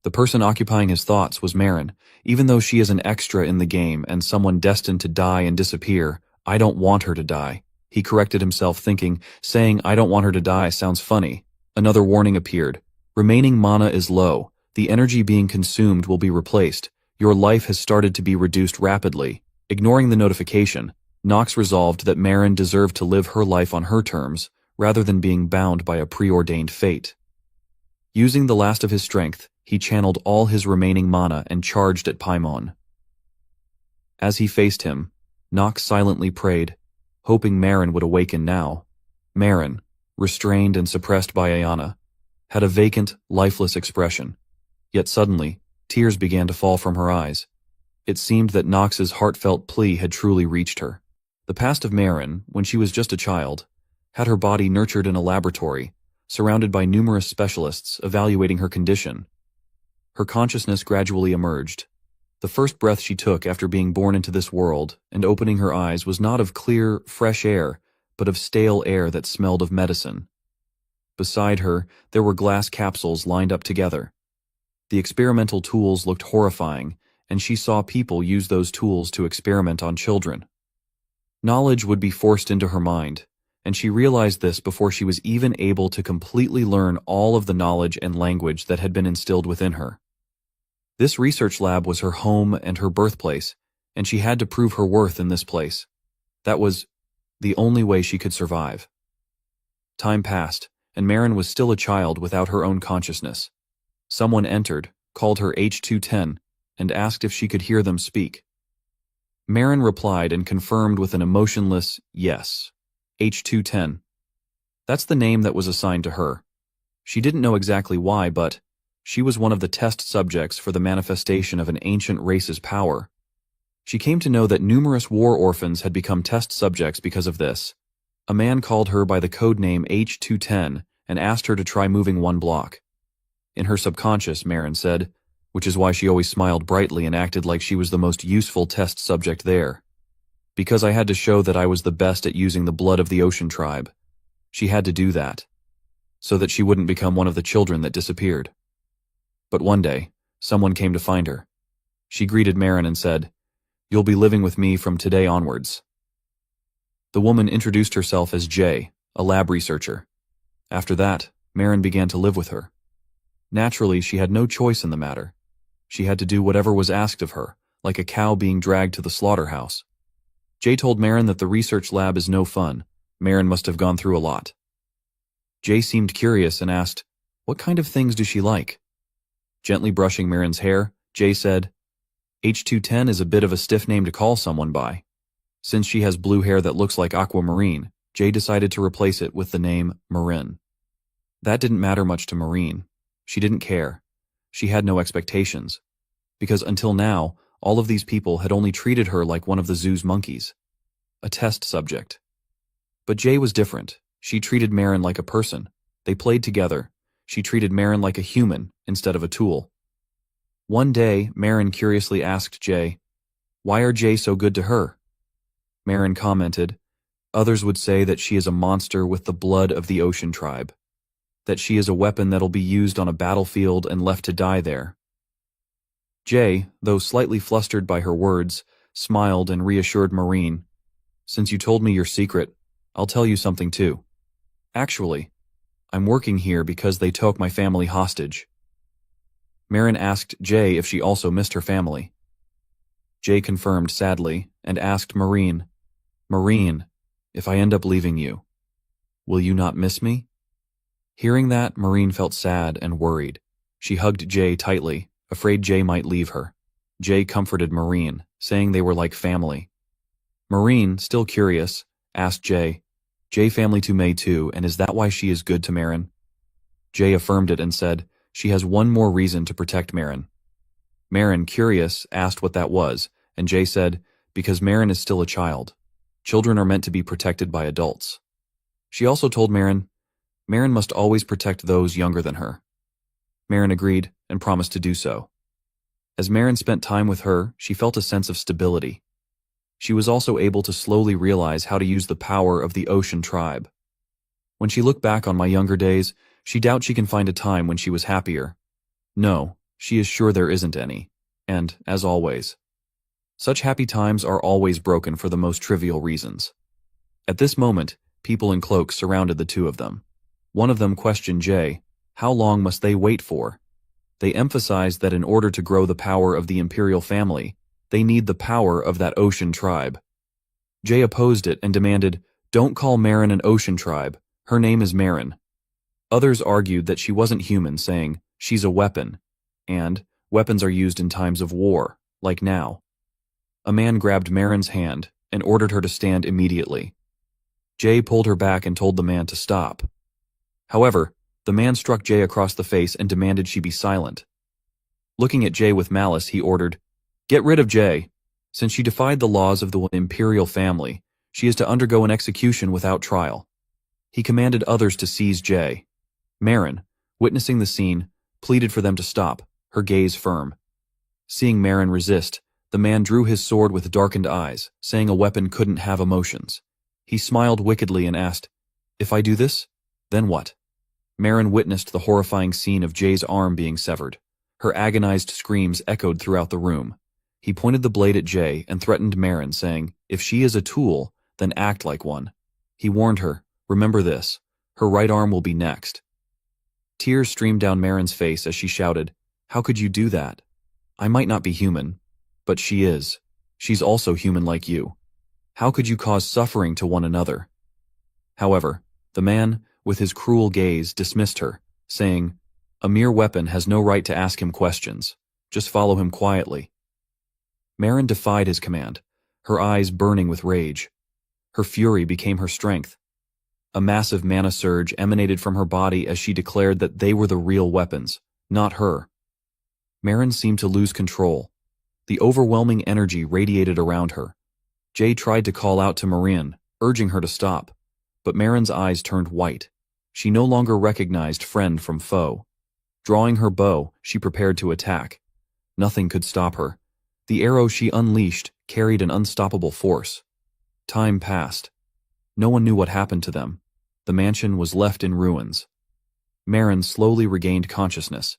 The person occupying his thoughts was Marin. Even though she is an extra in the game and someone destined to die and disappear, I don't want her to die. He corrected himself, thinking, saying I don't want her to die sounds funny. Another warning appeared. Remaining mana is low. The energy being consumed will be replaced. Your life has started to be reduced rapidly. Ignoring the notification, Nox resolved that Marin deserved to live her life on her terms, rather than being bound by a preordained fate. Using the last of his strength, he channeled all his remaining mana and charged at Paimon. As he faced him, Nox silently prayed, hoping Marin would awaken now. Marin, restrained and suppressed by Ayana, had a vacant, lifeless expression. Yet suddenly, tears began to fall from her eyes. It seemed that Nox's heartfelt plea had truly reached her. The past of Marin, when she was just a child, had her body nurtured in a laboratory, surrounded by numerous specialists evaluating her condition. Her consciousness gradually emerged. The first breath she took after being born into this world and opening her eyes was not of clear, fresh air, but of stale air that smelled of medicine. Beside her, there were glass capsules lined up together. The experimental tools looked horrifying, and she saw people use those tools to experiment on children. Knowledge would be forced into her mind, and she realized this before she was even able to completely learn all of the knowledge and language that had been instilled within her. This research lab was her home and her birthplace, and she had to prove her worth in this place. That was the only way she could survive. Time passed, and Marin was still a child without her own consciousness. Someone entered, called her H210, and asked if she could hear them speak. Marin replied and confirmed with an emotionless yes. H210. That's the name that was assigned to her. She didn't know exactly why, but she was one of the test subjects for the manifestation of an ancient race's power. She came to know that numerous war orphans had become test subjects because of this. A man called her by the code name H210 and asked her to try moving one block. In her subconscious, Marin said, which is why she always smiled brightly and acted like she was the most useful test subject there. Because I had to show that I was the best at using the blood of the ocean tribe. She had to do that, so that she wouldn't become one of the children that disappeared. But one day, someone came to find her. She greeted Marin and said, "You'll be living with me from today onwards." The woman introduced herself as Jay, a lab researcher. After that, Marin began to live with her. Naturally, she had no choice in the matter. She had to do whatever was asked of her, like a cow being dragged to the slaughterhouse. Jay told Marin that the research lab is no fun. Marin must have gone through a lot. Jay seemed curious and asked, "What kind of things does she like?" Gently brushing Marin's hair, Jay said, "H210 is a bit of a stiff name to call someone by." Since she has blue hair that looks like aquamarine, Jay decided to replace it with the name Marin. That didn't matter much to Marin. She didn't care. She had no expectations. Because until now, all of these people had only treated her like one of the zoo's monkeys. A test subject. But Jay was different. She treated Marin like a person. They played together. She treated Marin like a human instead of a tool. One day, Marin curiously asked Jay, "Why are Jay so good to her?" Marin commented, "Others would say that she is a monster with the blood of the ocean tribe. That she is a weapon that'll be used on a battlefield and left to die there." Jay, though slightly flustered by her words, smiled and reassured Marin, "Since you told me your secret, I'll tell you something too. Actually, I'm working here because they took my family hostage." Marin asked Jay if she also missed her family. Jay confirmed sadly and asked Marin, "Marin, if I end up leaving you, will you not miss me?" Hearing that, Marin felt sad and worried. She hugged Jay tightly, afraid Jay might leave her. Jay comforted Marin, saying they were like family. Marin, still curious, asked Jay, "Jay family to May too, and is that why she is good to Marin?" Jay affirmed it and said, "She has one more reason to protect Marin." Marin, curious, asked what that was, and Jay said, "Because Marin is still a child. Children are meant to be protected by adults." She also told Marin must always protect those younger than her. Marin agreed and promised to do so. As Marin spent time with her, she felt a sense of stability. She was also able to slowly realize how to use the power of the ocean tribe. When she looked back on my younger days, she doubts she can find a time when she was happier. No, she is sure there isn't any. And, as always, such happy times are always broken for the most trivial reasons. At this moment, people in cloaks surrounded the two of them. One of them questioned Jay, how long must they wait for? They emphasized that in order to grow the power of the imperial family, they need the power of that ocean tribe. Jay opposed it and demanded, "Don't call Marin an ocean tribe. Her name is Marin." Others argued that she wasn't human, saying, "She's a weapon," and weapons are used in times of war, like now. A man grabbed Marin's hand and ordered her to stand immediately. Jay pulled her back and told the man to stop. However, the man struck Jay across the face and demanded she be silent. Looking at Jay with malice, he ordered, "Get rid of Jay. Since she defied the laws of the imperial family, she is to undergo an execution without trial." He commanded others to seize Jay. Marin, witnessing the scene, pleaded for them to stop, her gaze firm. Seeing Marin resist, the man drew his sword with darkened eyes, saying a weapon couldn't have emotions. He smiled wickedly and asked, "If I do this, then what?" Marin witnessed the horrifying scene of Jay's arm being severed. Her agonized screams echoed throughout the room. He pointed the blade at Jay and threatened Marin, saying, "If she is a tool, then act like one." He warned her, "Remember this, her right arm will be next." Tears streamed down Marin's face as she shouted, "How could you do that? I might not be human, but she is. She's also human like you. How could you cause suffering to one another?" However, the man, with his cruel gaze, dismissed her, saying, "A mere weapon has no right to ask him questions. Just follow him quietly." Marin defied his command, her eyes burning with rage. Her fury became her strength. A massive mana surge emanated from her body as she declared that they were the real weapons, not her. Marin seemed to lose control. The overwhelming energy radiated around her. Jay tried to call out to Marin, urging her to stop, but Marin's eyes turned white. She no longer recognized friend from foe. Drawing her bow, she prepared to attack. Nothing could stop her. The arrow she unleashed carried an unstoppable force. Time passed. No one knew what happened to them. The mansion was left in ruins. Marin slowly regained consciousness.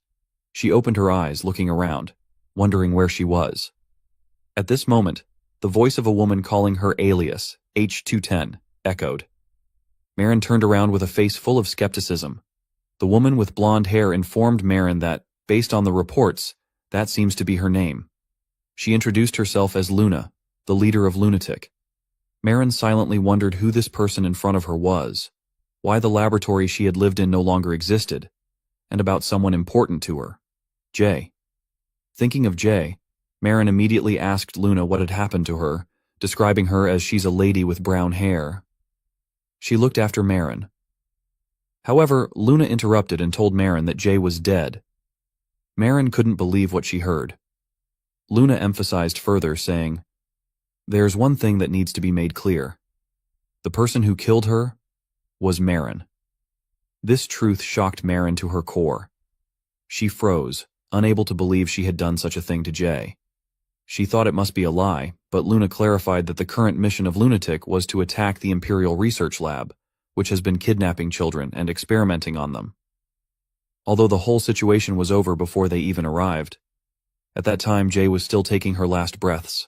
She opened her eyes, looking around, wondering where she was. At this moment, the voice of a woman calling her alias, H210, echoed. Marin turned around with a face full of skepticism. The woman with blonde hair informed Marin that, based on the reports, that seems to be her name. She introduced herself as Luna, the leader of Lunatic. Marin silently wondered who this person in front of her was, why the laboratory she had lived in no longer existed, and about someone important to her, Jay. Thinking of Jay, Marin immediately asked Luna what had happened to her, describing her as she's a lady with brown hair. She looked after Marin. However, Luna interrupted and told Marin that Jay was dead. Marin couldn't believe what she heard. Luna emphasized further, saying, "There's one thing that needs to be made clear. The person who killed her was Marin." This truth shocked Marin to her core. She froze, unable to believe she had done such a thing to Jay. She thought it must be a lie, but Luna clarified that the current mission of Lunatic was to attack the Imperial Research Lab, which has been kidnapping children and experimenting on them. Although the whole situation was over before they even arrived. At that time, Jay was still taking her last breaths.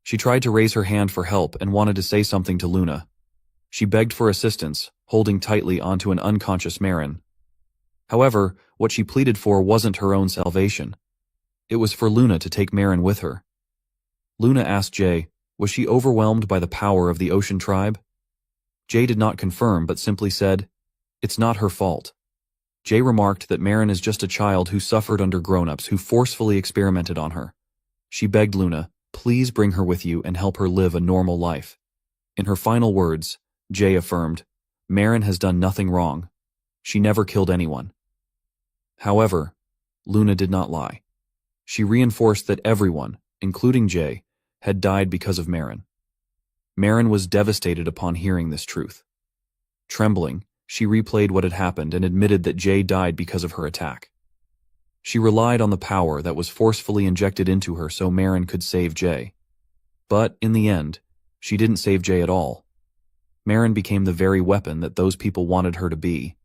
She tried to raise her hand for help and wanted to say something to Luna. She begged for assistance, holding tightly onto an unconscious Marin. However, what she pleaded for wasn't her own salvation. It was for Luna to take Marin with her. Luna asked Jay, was she overwhelmed by the power of the Ocean Tribe? Jay did not confirm but simply said, "It's not her fault." Jay remarked that Marin is just a child who suffered under grown-ups who forcefully experimented on her. She begged Luna, "Please bring her with you and help her live a normal life." In her final words, Jay affirmed, "Marin has done nothing wrong. She never killed anyone." However, Luna did not lie. She reinforced that everyone, including Jay, had died because of Marin. Marin was devastated upon hearing this truth. Trembling, she replayed what had happened and admitted that Jay died because of her attack. She relied on the power that was forcefully injected into her so Marin could save Jay. But, in the end, she didn't save Jay at all. Marin became the very weapon that those people wanted her to be.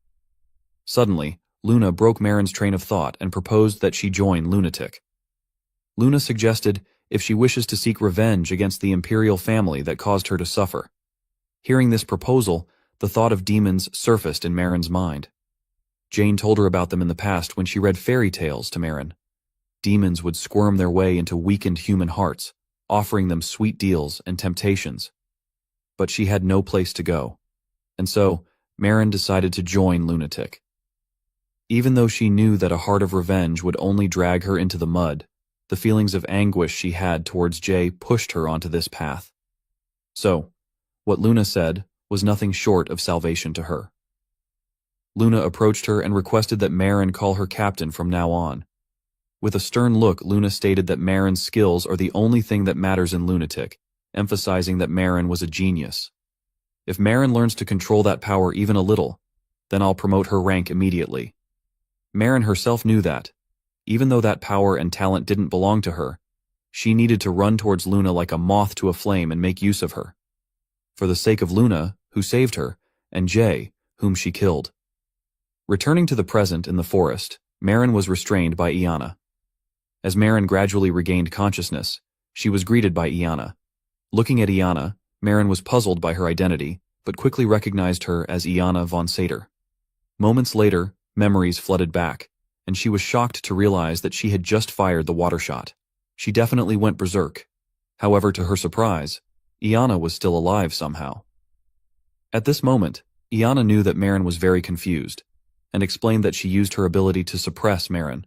Suddenly, Luna broke Marin's train of thought and proposed that she join Lunatic. Luna suggested if she wishes to seek revenge against the Imperial family that caused her to suffer. Hearing this proposal, the thought of demons surfaced in Marin's mind. Jane told her about them in the past when she read fairy tales to Marin. Demons would squirm their way into weakened human hearts, offering them sweet deals and temptations. But she had no place to go, and so Marin decided to join Lunatic. Even though she knew that a heart of revenge would only drag her into the mud, the feelings of anguish she had towards Jay pushed her onto this path. So, what Luna said was nothing short of salvation to her. Luna approached her and requested that Marin call her captain from now on. With a stern look, Luna stated that Marin's skills are the only thing that matters in Lunatic, emphasizing that Marin was a genius. If Marin learns to control that power even a little, then I'll promote her rank immediately. Marin herself knew that, Even though that power and talent didn't belong to her, she needed to run towards Luna like a moth to a flame and make use of her. For the sake of Luna, who saved her, and Jay, whom she killed. Returning to the present in the forest, Marin was restrained by Iana. As Marin gradually regained consciousness, she was greeted by Iana. Looking at Iana, Marin was puzzled by her identity, but quickly recognized her as Iana von Sater. Moments later, memories flooded back, and she was shocked to realize that she had just fired the water shot. She definitely went berserk. However, to her surprise, Iana was still alive somehow. At this moment, Iana knew that Marin was very confused, and explained that she used her ability to suppress Marin.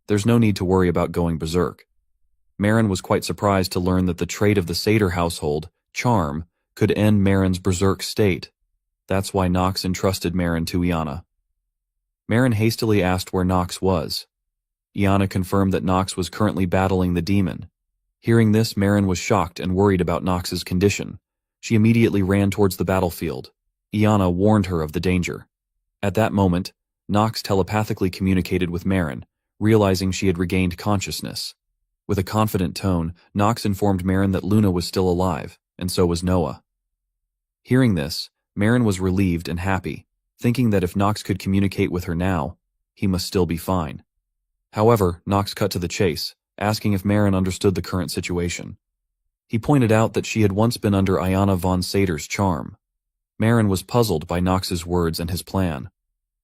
There's no need to worry about going berserk. Marin was quite surprised to learn that the trait of the Sater household, charm, could end Marin's berserk state. That's why Nox entrusted Marin to Iana. Marin hastily asked where Nox was. Iana confirmed that Nox was currently battling the demon. Hearing this, Marin was shocked and worried about Nox's condition. She immediately ran towards the battlefield. Iana warned her of the danger. At that moment, Nox telepathically communicated with Marin, realizing she had regained consciousness. With a confident tone, Nox informed Marin that Luna was still alive, and so was Noah. Hearing this, Marin was relieved and happy, thinking that if Nox could communicate with her now, he must still be fine. However, Nox cut to the chase, asking if Marin understood the current situation. He pointed out that she had once been under Iana von Sater's charm. Marin was puzzled by Nox's words and his plan.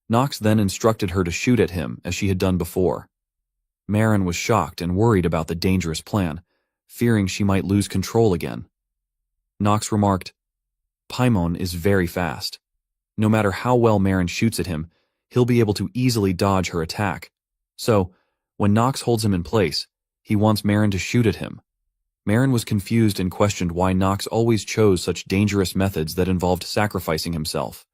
Nox then instructed her to shoot at him as she had done before. Marin was shocked and worried about the dangerous plan, fearing she might lose control again. Nox remarked, "Paimon is very fast. No matter how well Marin shoots at him, he'll be able to easily dodge her attack. So, when Nox holds him in place, he wants Marin to shoot at him." Marin was confused and questioned why Nox always chose such dangerous methods that involved sacrificing himself.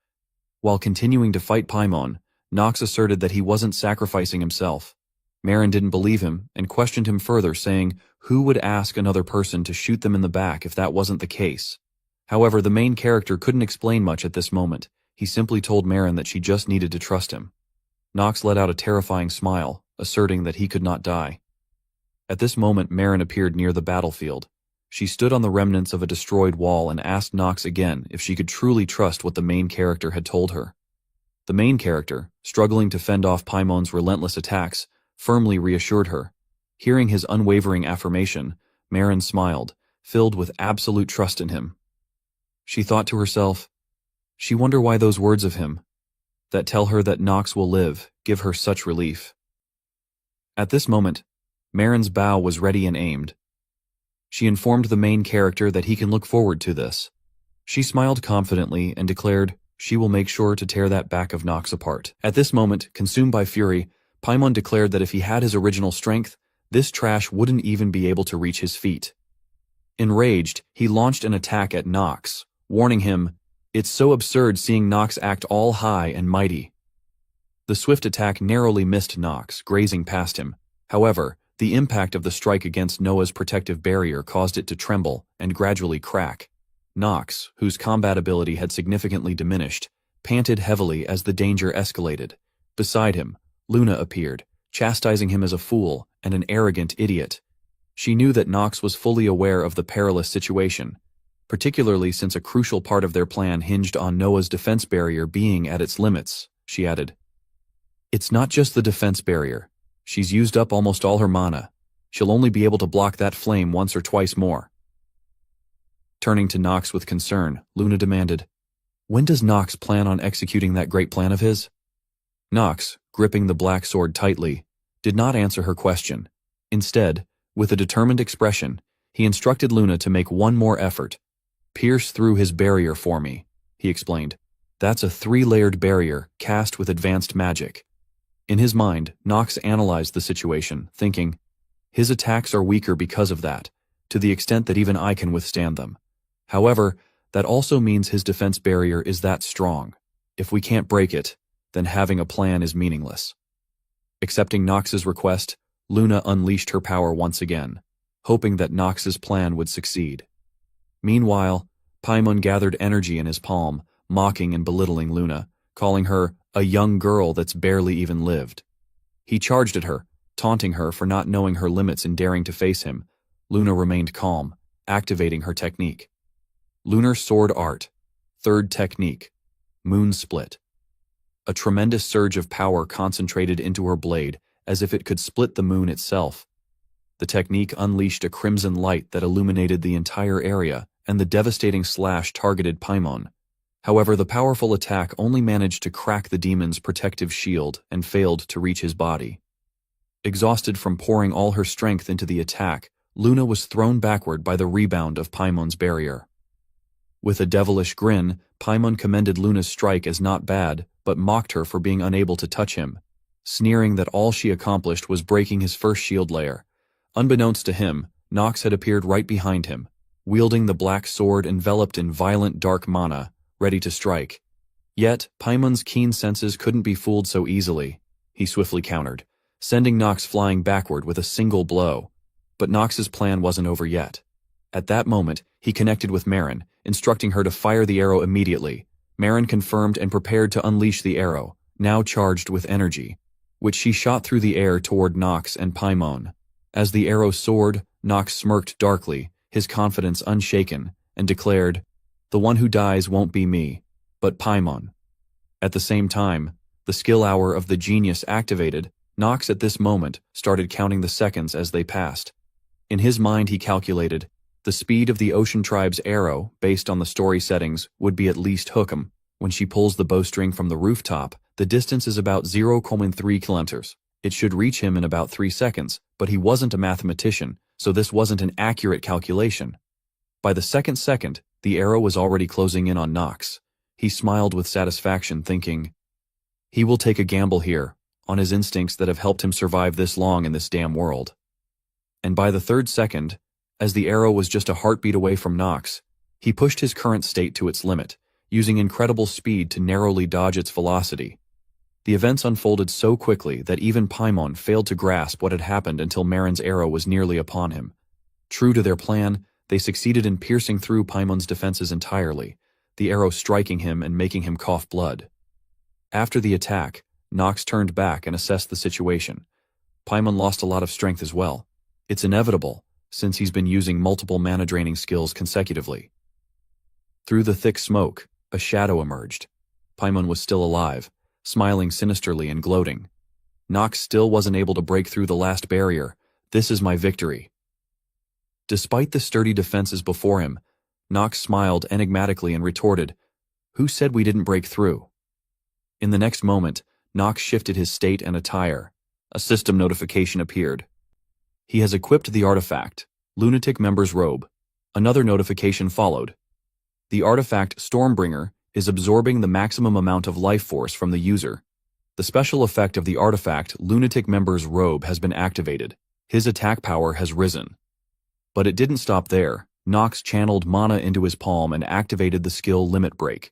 While continuing to fight Paimon, Nox asserted that he wasn't sacrificing himself. Marin didn't believe him and questioned him further, saying who would ask another person to shoot them in the back if that wasn't the case. However, the main character couldn't explain much at this moment. He simply told Marin that she just needed to trust him. Nox let out a terrifying smile, asserting that he could not die. At this moment, Marin appeared near the battlefield. She stood on the remnants of a destroyed wall and asked Nox again if she could truly trust what the main character had told her. The main character, struggling to fend off Paimon's relentless attacks, firmly reassured her. Hearing his unwavering affirmation, Marin smiled, filled with absolute trust in him. She thought to herself, she wonder why those words of him, that tell her that Nox will live, give her such relief. At this moment, Marin's bow was ready and aimed. She informed the main character that he can look forward to this. She smiled confidently and declared she will make sure to tear that back of Nox apart. At this moment, consumed by fury, Paimon declared that if he had his original strength, this trash wouldn't even be able to reach his feet. Enraged, he launched an attack at Nox, warning him, "It's so absurd seeing Nox act all high and mighty." The swift attack narrowly missed Nox, grazing past him. However, the impact of the strike against Noah's protective barrier caused it to tremble and gradually crack. Nox, whose combat ability had significantly diminished, panted heavily as the danger escalated. Beside him, Luna appeared, chastising him as a fool and an arrogant idiot. She knew that Nox was fully aware of the perilous situation, particularly since a crucial part of their plan hinged on Noah's defense barrier being at its limits. She added, "It's not just the defense barrier. She's used up almost all her mana. She'll only be able to block that flame once or twice more." Turning to Nox with concern, Luna demanded, "When does Nox plan on executing that great plan of his?" Nox, gripping the black sword tightly, did not answer her question. Instead, with a determined expression, he instructed Luna to make one more effort. "Pierce through his barrier for me," he explained. "That's a 3-layered barrier cast with advanced magic." In his mind, Nox analyzed the situation, thinking, his attacks are weaker because of that, to the extent that even I can withstand them. However, that also means his defense barrier is that strong. If we can't break it, then having a plan is meaningless. Accepting Nox's request, Luna unleashed her power once again, hoping that Nox's plan would succeed. Meanwhile, Paimon gathered energy in his palm, mocking and belittling Luna, calling her a young girl that's barely even lived. He charged at her, taunting her for not knowing her limits and daring to face him. Luna remained calm, activating her technique. Lunar Sword Art. Third technique. Moon Split. A tremendous surge of power concentrated into her blade, as if it could split the moon itself. The technique unleashed a crimson light that illuminated the entire area, and the devastating slash targeted Paimon. However, the powerful attack only managed to crack the demon's protective shield and failed to reach his body. Exhausted from pouring all her strength into the attack, Luna was thrown backward by the rebound of Paimon's barrier. With a devilish grin, Paimon commended Luna's strike as not bad, but mocked her for being unable to touch him, sneering that all she accomplished was breaking his first shield layer. Unbeknownst to him, Nox had appeared right behind him, wielding the black sword enveloped in violent dark mana, ready to strike. Yet, Paimon's keen senses couldn't be fooled so easily. He swiftly countered, sending Nox flying backward with a single blow. But Nox's plan wasn't over yet. At that moment, he connected with Marin, instructing her to fire the arrow immediately. Marin confirmed and prepared to unleash the arrow, now charged with energy, which she shot through the air toward Nox and Paimon. As the arrow soared, Nox smirked darkly, his confidence unshaken, and declared, "The one who dies won't be me, but Paimon." At the same time, the skill hour of the genius activated. Nox at this moment started counting the seconds as they passed. In his mind he calculated, the speed of the Ocean Tribe's arrow, based on the story settings, would be at least Hookem. When she pulls the bowstring from the rooftop, the distance is about 0.3 kilometers. It should reach him in about 3 seconds, but he wasn't a mathematician, so this wasn't an accurate calculation. By the second, the arrow was already closing in on Nox. He smiled with satisfaction, thinking, he will take a gamble here, on his instincts that have helped him survive this long in this damn world. And by the 3rd second, as the arrow was just a heartbeat away from Nox, he pushed his current state to its limit, using incredible speed to narrowly dodge its velocity. The events unfolded so quickly that even Paimon failed to grasp what had happened until Marin's arrow was nearly upon him. True to their plan, they succeeded in piercing through Paimon's defenses entirely, the arrow striking him and making him cough blood. After the attack, Nox turned back and assessed the situation. Paimon lost a lot of strength as well. It's inevitable, since he's been using multiple mana-draining skills consecutively. Through the thick smoke, a shadow emerged. Paimon was still alive, smiling sinisterly and gloating. Nox still wasn't able to break through the last barrier. This is my victory. Despite the sturdy defenses before him, Nox smiled enigmatically and retorted, "Who said we didn't break through?" In the next moment, Nox shifted his state and attire. A system notification appeared. He has equipped the artifact, Lunatic Member's Robe. Another notification followed. The artifact, Stormbringer, is absorbing the maximum amount of life force from the user. The special effect of the artifact, Lunatic Member's Robe, has been activated. His attack power has risen. But it didn't stop there. Nox channeled mana into his palm and activated the skill Limit Break.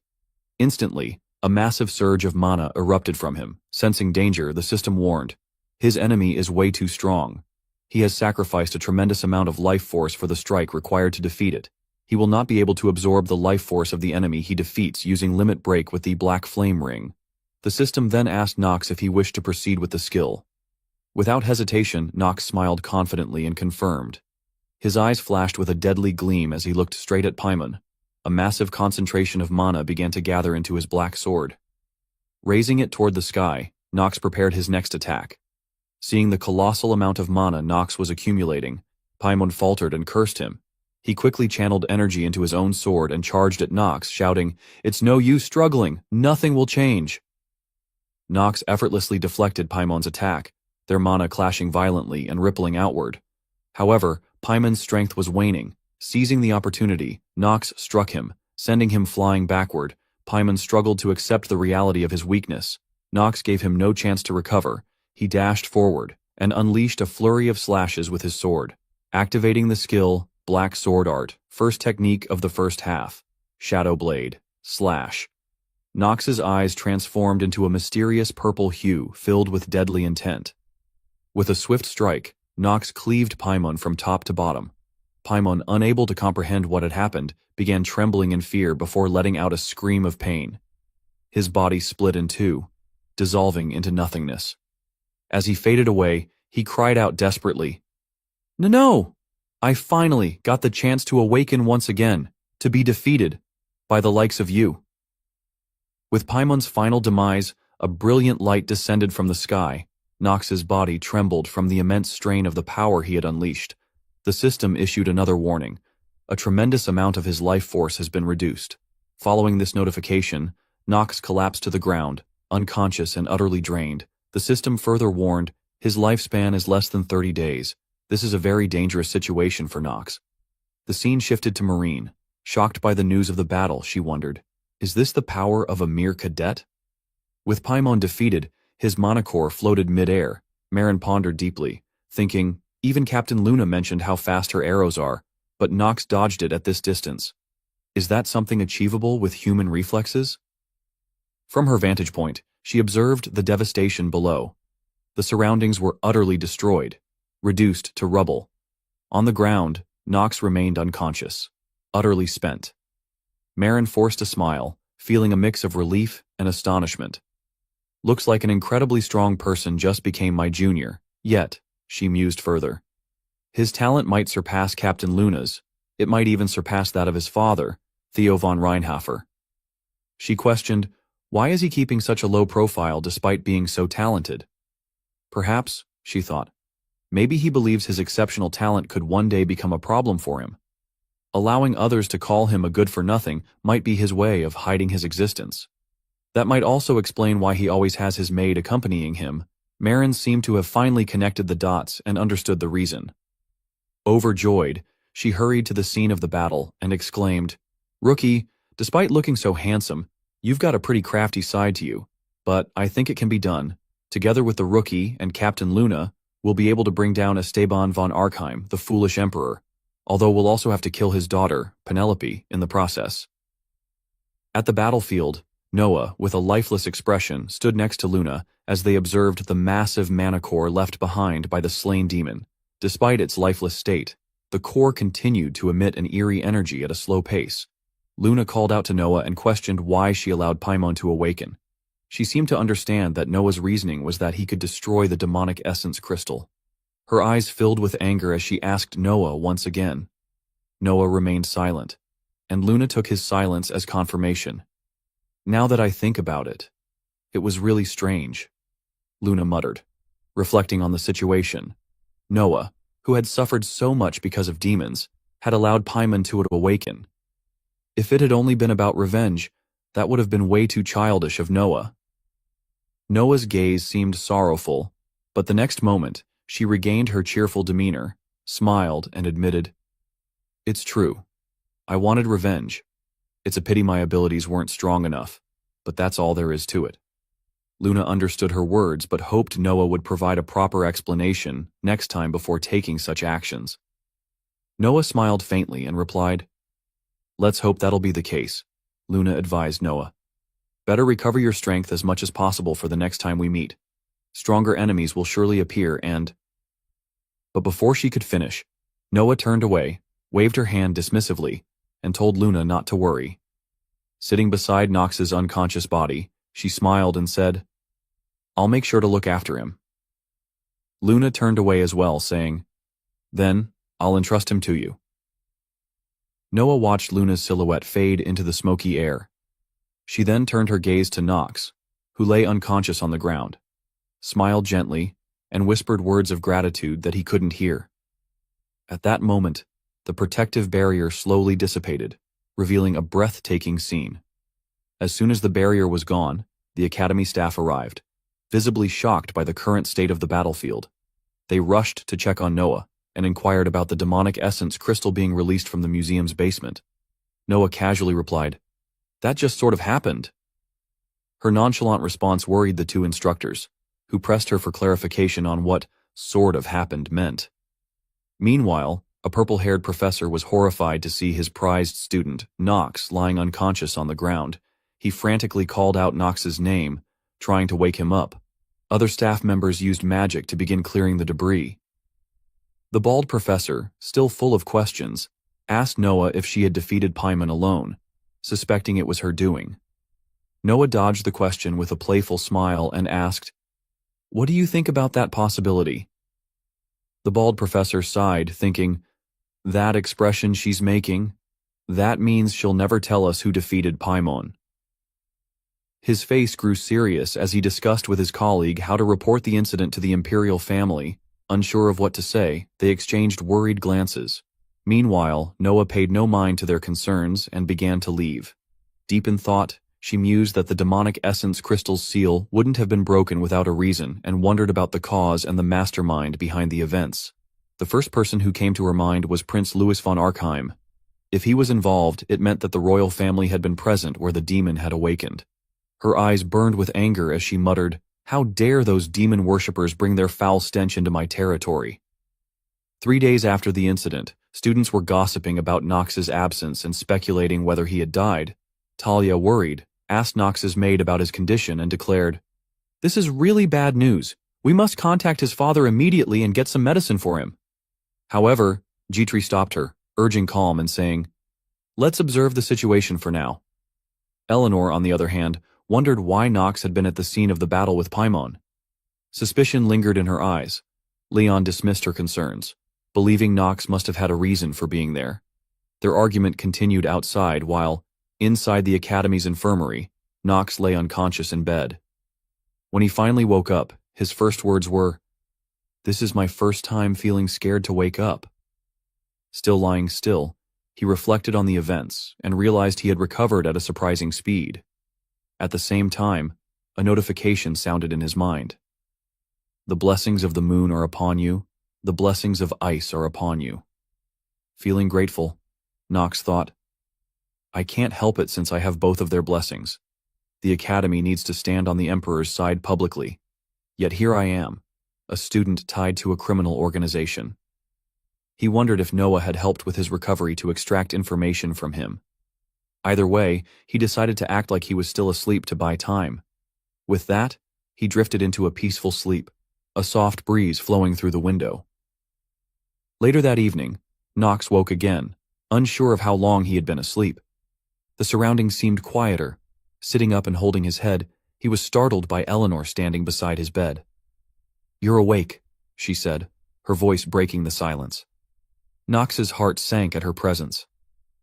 Instantly, a massive surge of mana erupted from him. Sensing danger, the system warned, his enemy is way too strong. He has sacrificed a tremendous amount of life force for the strike required to defeat it. He will not be able to absorb the life force of the enemy he defeats using Limit Break with the Black Flame Ring. The system then asked Nox if he wished to proceed with the skill. Without hesitation, Nox smiled confidently and confirmed. His eyes flashed with a deadly gleam as he looked straight at Paimon. A massive concentration of mana began to gather into his black sword. Raising it toward the sky, Nox prepared his next attack. Seeing the colossal amount of mana Nox was accumulating, Paimon faltered and cursed him. He quickly channeled energy into his own sword and charged at Nox, shouting, "It's no use struggling, nothing will change." Nox effortlessly deflected Paimon's attack, their mana clashing violently and rippling outward. However, Paimon's strength was waning. Seizing the opportunity, Nox struck him, sending him flying backward. Paimon struggled to accept the reality of his weakness. Nox gave him no chance to recover. He dashed forward and unleashed a flurry of slashes with his sword. Activating the skill, Black Sword Art, first technique of the first half, Shadow Blade, Slash. Nox's eyes transformed into a mysterious purple hue filled with deadly intent. With a swift strike, Nox cleaved Paimon from top to bottom. Paimon, unable to comprehend what had happened, began trembling in fear before letting out a scream of pain. His body split in two, dissolving into nothingness. As he faded away, he cried out desperately, "No, no! I finally got the chance to awaken once again, to be defeated by the likes of you." With Paimon's final demise, a brilliant light descended from the sky. Nox's body trembled from the immense strain of the power he had unleashed. The system issued another warning. A tremendous amount of his life force has been reduced. Following this notification, Nox collapsed to the ground, unconscious and utterly drained. The system further warned, his lifespan is less than 30 days. This is a very dangerous situation for Nox. The scene shifted to Marine. Shocked by the news of the battle, she wondered, is this the power of a mere cadet? With Paimon defeated, his monocore floated mid-air. Marin pondered deeply, thinking, even Captain Luna mentioned how fast her arrows are, but Nox dodged it at this distance. Is that something achievable with human reflexes? From her vantage point, she observed the devastation below. The surroundings were utterly destroyed, reduced to rubble. On the ground, Nox remained unconscious, utterly spent. Marin forced a smile, feeling a mix of relief and astonishment. Looks like an incredibly strong person just became my junior, yet, she mused further. His talent might surpass Captain Luna's, it might even surpass that of his father, Theo von Reinhofer. She questioned, why is he keeping such a low profile despite being so talented? Perhaps, she thought, maybe he believes his exceptional talent could one day become a problem for him. Allowing others to call him a good-for-nothing might be his way of hiding his existence. That might also explain why he always has his maid accompanying him. Marin seemed to have finally connected the dots and understood the reason. Overjoyed, she hurried to the scene of the battle and exclaimed, "Rookie, despite looking so handsome, you've got a pretty crafty side to you, but I think it can be done. Together with the Rookie and Captain Luna, we'll be able to bring down Esteban von Archheim, the foolish emperor, although we'll also have to kill his daughter, Penelope, in the process." At the battlefield, Noah, with a lifeless expression, stood next to Luna as they observed the massive mana core left behind by the slain demon. Despite its lifeless state, the core continued to emit an eerie energy at a slow pace. Luna called out to Noah and questioned why she allowed Paimon to awaken. She seemed to understand that Noah's reasoning was that he could destroy the demonic essence crystal. Her eyes filled with anger as she asked Noah once again. Noah remained silent, and Luna took his silence as confirmation. "Now that I think about it, it was really strange," Luna muttered, reflecting on the situation. Noah, who had suffered so much because of demons, had allowed Paimon to awaken. If it had only been about revenge, that would have been way too childish of Noah. Noah's gaze seemed sorrowful, but the next moment, she regained her cheerful demeanor, smiled, and admitted, "It's true. I wanted revenge. It's a pity my abilities weren't strong enough, but that's all there is to it." Luna understood her words but hoped Noah would provide a proper explanation next time before taking such actions. Noah smiled faintly and replied, "Let's hope that'll be the case," Luna advised Noah. "Better recover your strength as much as possible for the next time we meet. Stronger enemies will surely appear and—" But before she could finish, Noah turned away, waved her hand dismissively, and told Luna not to worry. Sitting beside Nox's unconscious body, she smiled and said, "I'll make sure to look after him." Luna turned away as well, saying, "Then, I'll entrust him to you." Noah watched Luna's silhouette fade into the smoky air. She then turned her gaze to Nox, who lay unconscious on the ground, smiled gently, and whispered words of gratitude that he couldn't hear. At that moment, the protective barrier slowly dissipated, revealing a breathtaking scene. As soon as the barrier was gone, the Academy staff arrived, visibly shocked by the current state of the battlefield. They rushed to check on Noah and inquired about the demonic essence crystal being released from the museum's basement. Noah casually replied, "That just sort of happened." Her nonchalant response worried the two instructors, who pressed her for clarification on what "sort of happened" meant. Meanwhile, a purple-haired professor was horrified to see his prized student, Nox, lying unconscious on the ground. He frantically called out Nox's name, trying to wake him up. Other staff members used magic to begin clearing the debris. The bald professor, still full of questions, asked Noah if she had defeated Paimon alone, suspecting it was her doing. Noah dodged the question with a playful smile and asked, "What do you think about that possibility?" The bald professor sighed, thinking, that expression she's making, that means she'll never tell us who defeated Paimon. His face grew serious as he discussed with his colleague how to report the incident to the imperial family. Unsure of what to say, they exchanged worried glances. Meanwhile, Noah paid no mind to their concerns and began to leave. Deep in thought, she mused that the demonic essence crystal's seal wouldn't have been broken without a reason and wondered about the cause and the mastermind behind the events. The first person who came to her mind was Prince Louis von Arkheim. If he was involved, it meant that the royal family had been present where the demon had awakened. Her eyes burned with anger as she muttered, "How dare those demon worshippers bring their foul stench into my territory?" 3 days after the incident, students were gossiping about Knox's absence and speculating whether he had died. Talia, worried, asked Knox's maid about his condition and declared, "This is really bad news. We must contact his father immediately and get some medicine for him." However, Jitri stopped her, urging calm and saying, "Let's observe the situation for now." Eleanor, on the other hand, wondered why Knox had been at the scene of the battle with Paimon. Suspicion lingered in her eyes. Leon dismissed her concerns, believing Knox must have had a reason for being there. Their argument continued outside while, inside the academy's infirmary, Knox lay unconscious in bed. When he finally woke up, his first words were, "This is my first time feeling scared to wake up." Still lying still, he reflected on the events and realized he had recovered at a surprising speed. At the same time, a notification sounded in his mind. "The blessings of the moon are upon you. The blessings of ice are upon you." Feeling grateful, Knox thought, "I can't help it since I have both of their blessings. The academy needs to stand on the Emperor's side publicly. Yet here I am, a student tied to a criminal organization." He wondered if Noah had helped with his recovery to extract information from him. Either way, he decided to act like he was still asleep to buy time. With that, he drifted into a peaceful sleep, a soft breeze flowing through the window. Later that evening, Knox woke again, unsure of how long he had been asleep. The surroundings seemed quieter. Sitting up and holding his head, he was startled by Eleanor standing beside his bed. "You're awake," she said, her voice breaking the silence. Knox's heart sank at her presence.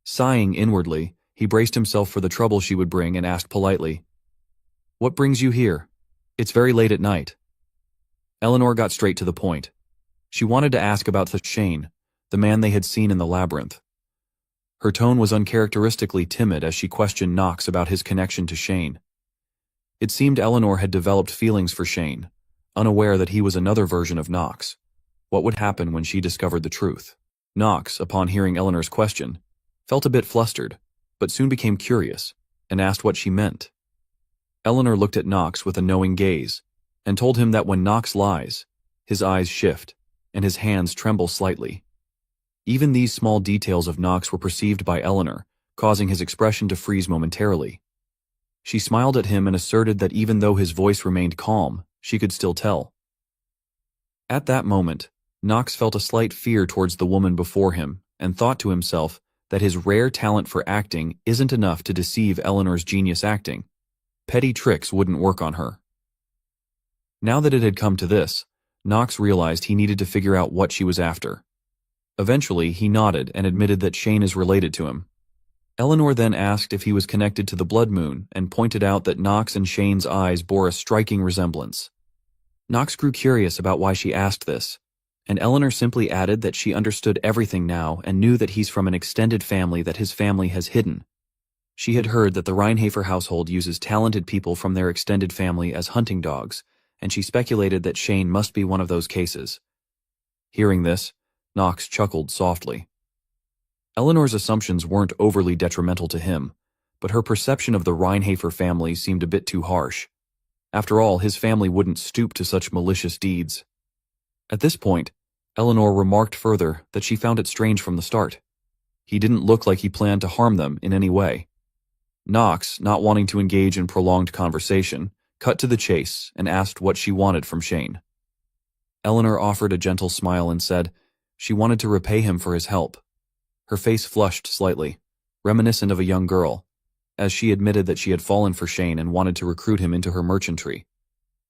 Sighing inwardly, he braced himself for the trouble she would bring and asked politely, "What brings you here? It's very late at night." Eleanor got straight to the point. She wanted to ask about Shane, the man they had seen in the labyrinth. Her tone was uncharacteristically timid as she questioned Knox about his connection to Shane. It seemed Eleanor had developed feelings for Shane, unaware that he was another version of Knox. What would happen when she discovered the truth? Knox, upon hearing Eleanor's question, felt a bit flustered, but soon became curious, and asked what she meant. Eleanor looked at Knox with a knowing gaze, and told him that when Knox lies, his eyes shift, and his hands tremble slightly. Even these small details of Knox were perceived by Eleanor, causing his expression to freeze momentarily. She smiled at him and asserted that even though his voice remained calm, she could still tell. At that moment, Knox felt a slight fear towards the woman before him and thought to himself that his rare talent for acting isn't enough to deceive Eleanor's genius acting. Petty tricks wouldn't work on her. Now that it had come to this, Knox realized he needed to figure out what she was after. Eventually, he nodded and admitted that Shane is related to him. Eleanor then asked if he was connected to the blood moon and pointed out that Knox and Shane's eyes bore a striking resemblance. Knox grew curious about why she asked this, and Eleanor simply added that she understood everything now and knew that he's from an extended family that his family has hidden. She had heard that the Reinhafer household uses talented people from their extended family as hunting dogs, and she speculated that Shane must be one of those cases. Hearing this, Knox chuckled softly. Eleanor's assumptions weren't overly detrimental to him, but her perception of the Reinhafer family seemed a bit too harsh. After all, his family wouldn't stoop to such malicious deeds. At this point, Eleanor remarked further that she found it strange from the start. He didn't look like he planned to harm them in any way. Knox, not wanting to engage in prolonged conversation, cut to the chase and asked what she wanted from Shane. Eleanor offered a gentle smile and said she wanted to repay him for his help. Her face flushed slightly, reminiscent of a young girl, as she admitted that she had fallen for Shane and wanted to recruit him into her merchantry.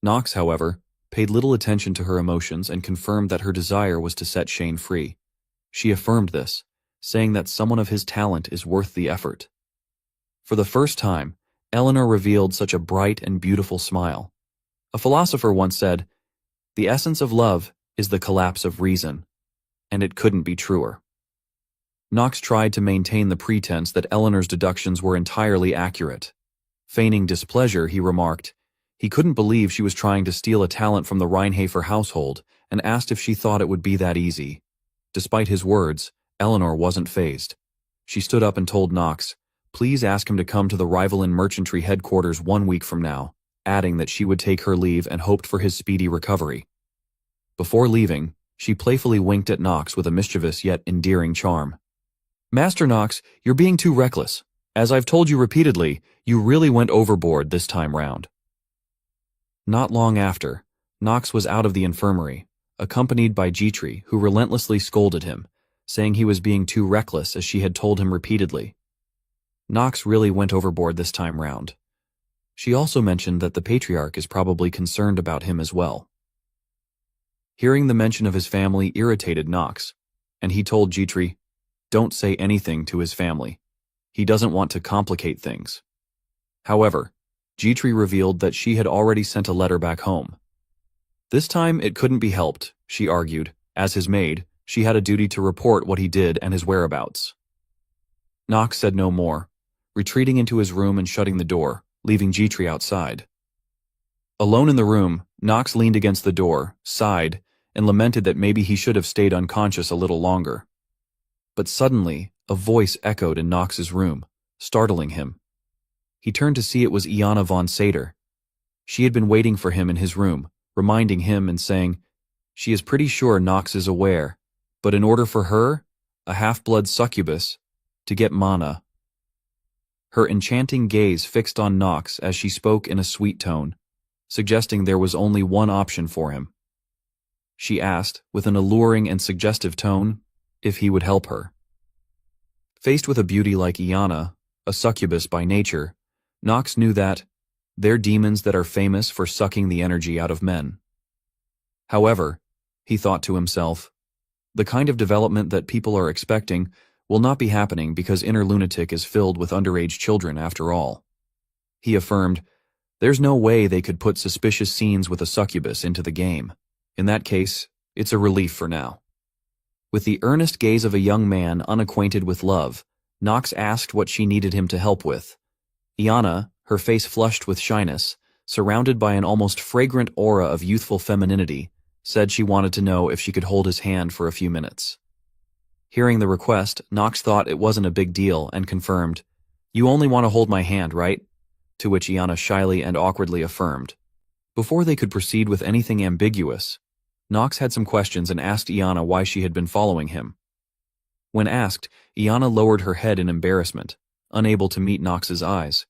Knox, however, paid little attention to her emotions and confirmed that her desire was to set Shane free. She affirmed this, saying that someone of his talent is worth the effort. For the first time, Eleanor revealed such a bright and beautiful smile. A philosopher once said, "The essence of love is the collapse of reason," and it couldn't be truer. Knox tried to maintain the pretense that Eleanor's deductions were entirely accurate. Feigning displeasure, he remarked, he couldn't believe she was trying to steal a talent from the Reinhardt household and asked if she thought it would be that easy. Despite his words, Eleanor wasn't fazed. She stood up and told Knox, please ask him to come to the Rivalin Merchantry headquarters 1 week from now, adding that she would take her leave and hoped for his speedy recovery. Before leaving, she playfully winked at Knox with a mischievous yet endearing charm. Master Knox, you're being too reckless. As I've told you repeatedly, you really went overboard this time round. Not long after, Knox was out of the infirmary, accompanied by Jetri, who relentlessly scolded him, saying he was being too reckless as she had told him repeatedly. Knox really went overboard this time round. She also mentioned that the patriarch is probably concerned about him as well. Hearing the mention of his family irritated Knox, and he told Jetri, don't say anything to his family. He doesn't want to complicate things. However, Jetri revealed that she had already sent a letter back home. This time it couldn't be helped, she argued. As his maid, she had a duty to report what he did and his whereabouts. Knox said no more, retreating into his room and shutting the door, leaving Jetri outside. Alone in the room, Knox leaned against the door, sighed, and lamented that maybe he should have stayed unconscious a little longer. But suddenly, a voice echoed in Knox's room, startling him. He turned to see it was Iana von Sater. She had been waiting for him in his room, reminding him and saying, she is pretty sure Knox is aware, but in order for her, a half-blood succubus, to get mana. Her enchanting gaze fixed on Knox as she spoke in a sweet tone, suggesting there was only one option for him. She asked, with an alluring and suggestive tone, if he would help her. Faced with a beauty like Iana, a succubus by nature, Knox knew that they're demons that are famous for sucking the energy out of men. However, he thought to himself, the kind of development that people are expecting will not be happening because Inner Lunatic is filled with underage children after all. He affirmed, there's no way they could put suspicious scenes with a succubus into the game. In that case, it's a relief for now. With the earnest gaze of a young man unacquainted with love, Knox asked what she needed him to help with. Iana, her face flushed with shyness, surrounded by an almost fragrant aura of youthful femininity, said she wanted to know if she could hold his hand for a few minutes. Hearing the request, Knox thought it wasn't a big deal and confirmed, you only want to hold my hand, right? To which Iana shyly and awkwardly affirmed. Before they could proceed with anything ambiguous, Knox had some questions and asked Iana why she had been following him. When asked, Iana lowered her head in embarrassment, unable to meet Knox's eyes.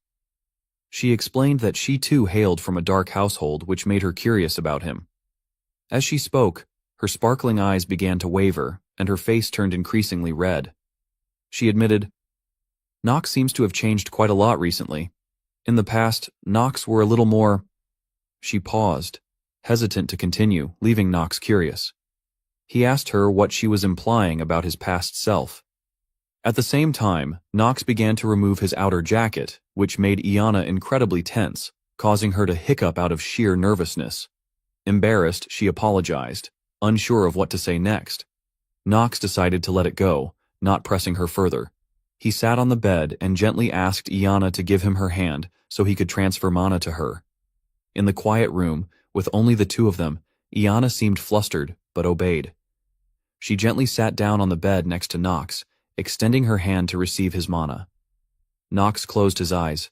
She explained that she too hailed from a dark household which made her curious about him. As she spoke, her sparkling eyes began to waver and her face turned increasingly red. She admitted, Knox seems to have changed quite a lot recently. In the past, Knox were a little more... She paused, hesitant to continue, leaving Knox curious. He asked her what she was implying about his past self. At the same time, Knox began to remove his outer jacket, which made Iana incredibly tense, causing her to hiccup out of sheer nervousness. Embarrassed, she apologized, unsure of what to say next. Knox decided to let it go, not pressing her further. He sat on the bed and gently asked Iana to give him her hand so he could transfer mana to her. In the quiet room, with only the two of them, Iana seemed flustered, but obeyed. She gently sat down on the bed next to Knox, extending her hand to receive his mana. Knox closed his eyes,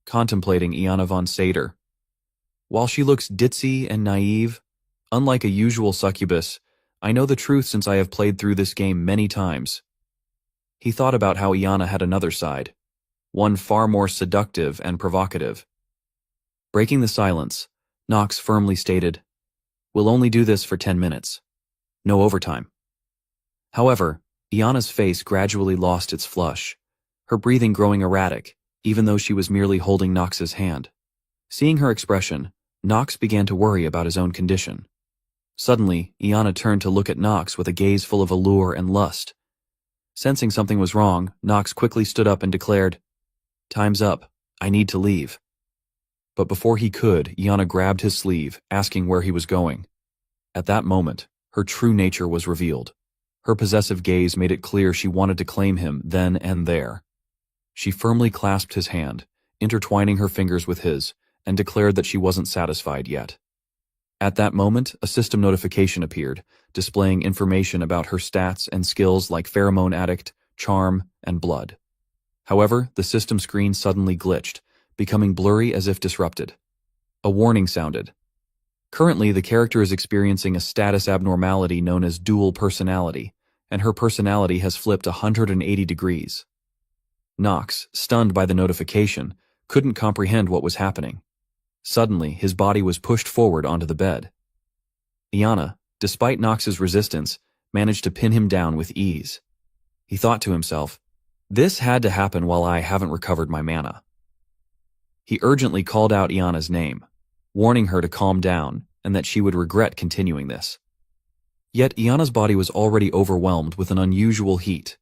contemplating Iana von Sater. While she looks ditzy and naive, unlike a usual succubus, I know the truth since I have played through this game many times. He thought about how Iana had another side, one far more seductive and provocative. Breaking the silence, Knox firmly stated, we'll only do this for 10 minutes. No overtime. However, Iana's face gradually lost its flush, her breathing growing erratic, even though she was merely holding Knox's hand. Seeing her expression, Nox began to worry about his own condition. Suddenly, Iana turned to look at Nox with a gaze full of allure and lust. Sensing something was wrong, Nox quickly stood up and declared, "Time's up. I need to leave." But before he could, Iana grabbed his sleeve, asking where he was going. At that moment, her true nature was revealed. Her possessive gaze made it clear she wanted to claim him then and there. She firmly clasped his hand, intertwining her fingers with his, and declared that she wasn't satisfied yet. At that moment, a system notification appeared, displaying information about her stats and skills like pheromone addict, charm, and blood. However, the system screen suddenly glitched, becoming blurry as if disrupted. A warning sounded. Currently, the character is experiencing a status abnormality known as dual personality, and her personality has flipped 180 degrees. Nox, stunned by the notification, couldn't comprehend what was happening. Suddenly, his body was pushed forward onto the bed. Iana, despite Nox's resistance, managed to pin him down with ease. He thought to himself, "This had to happen while I haven't recovered my mana." He urgently called out Iana's name, warning her to calm down and that she would regret continuing this. Yet Iana's body was already overwhelmed with an unusual heat.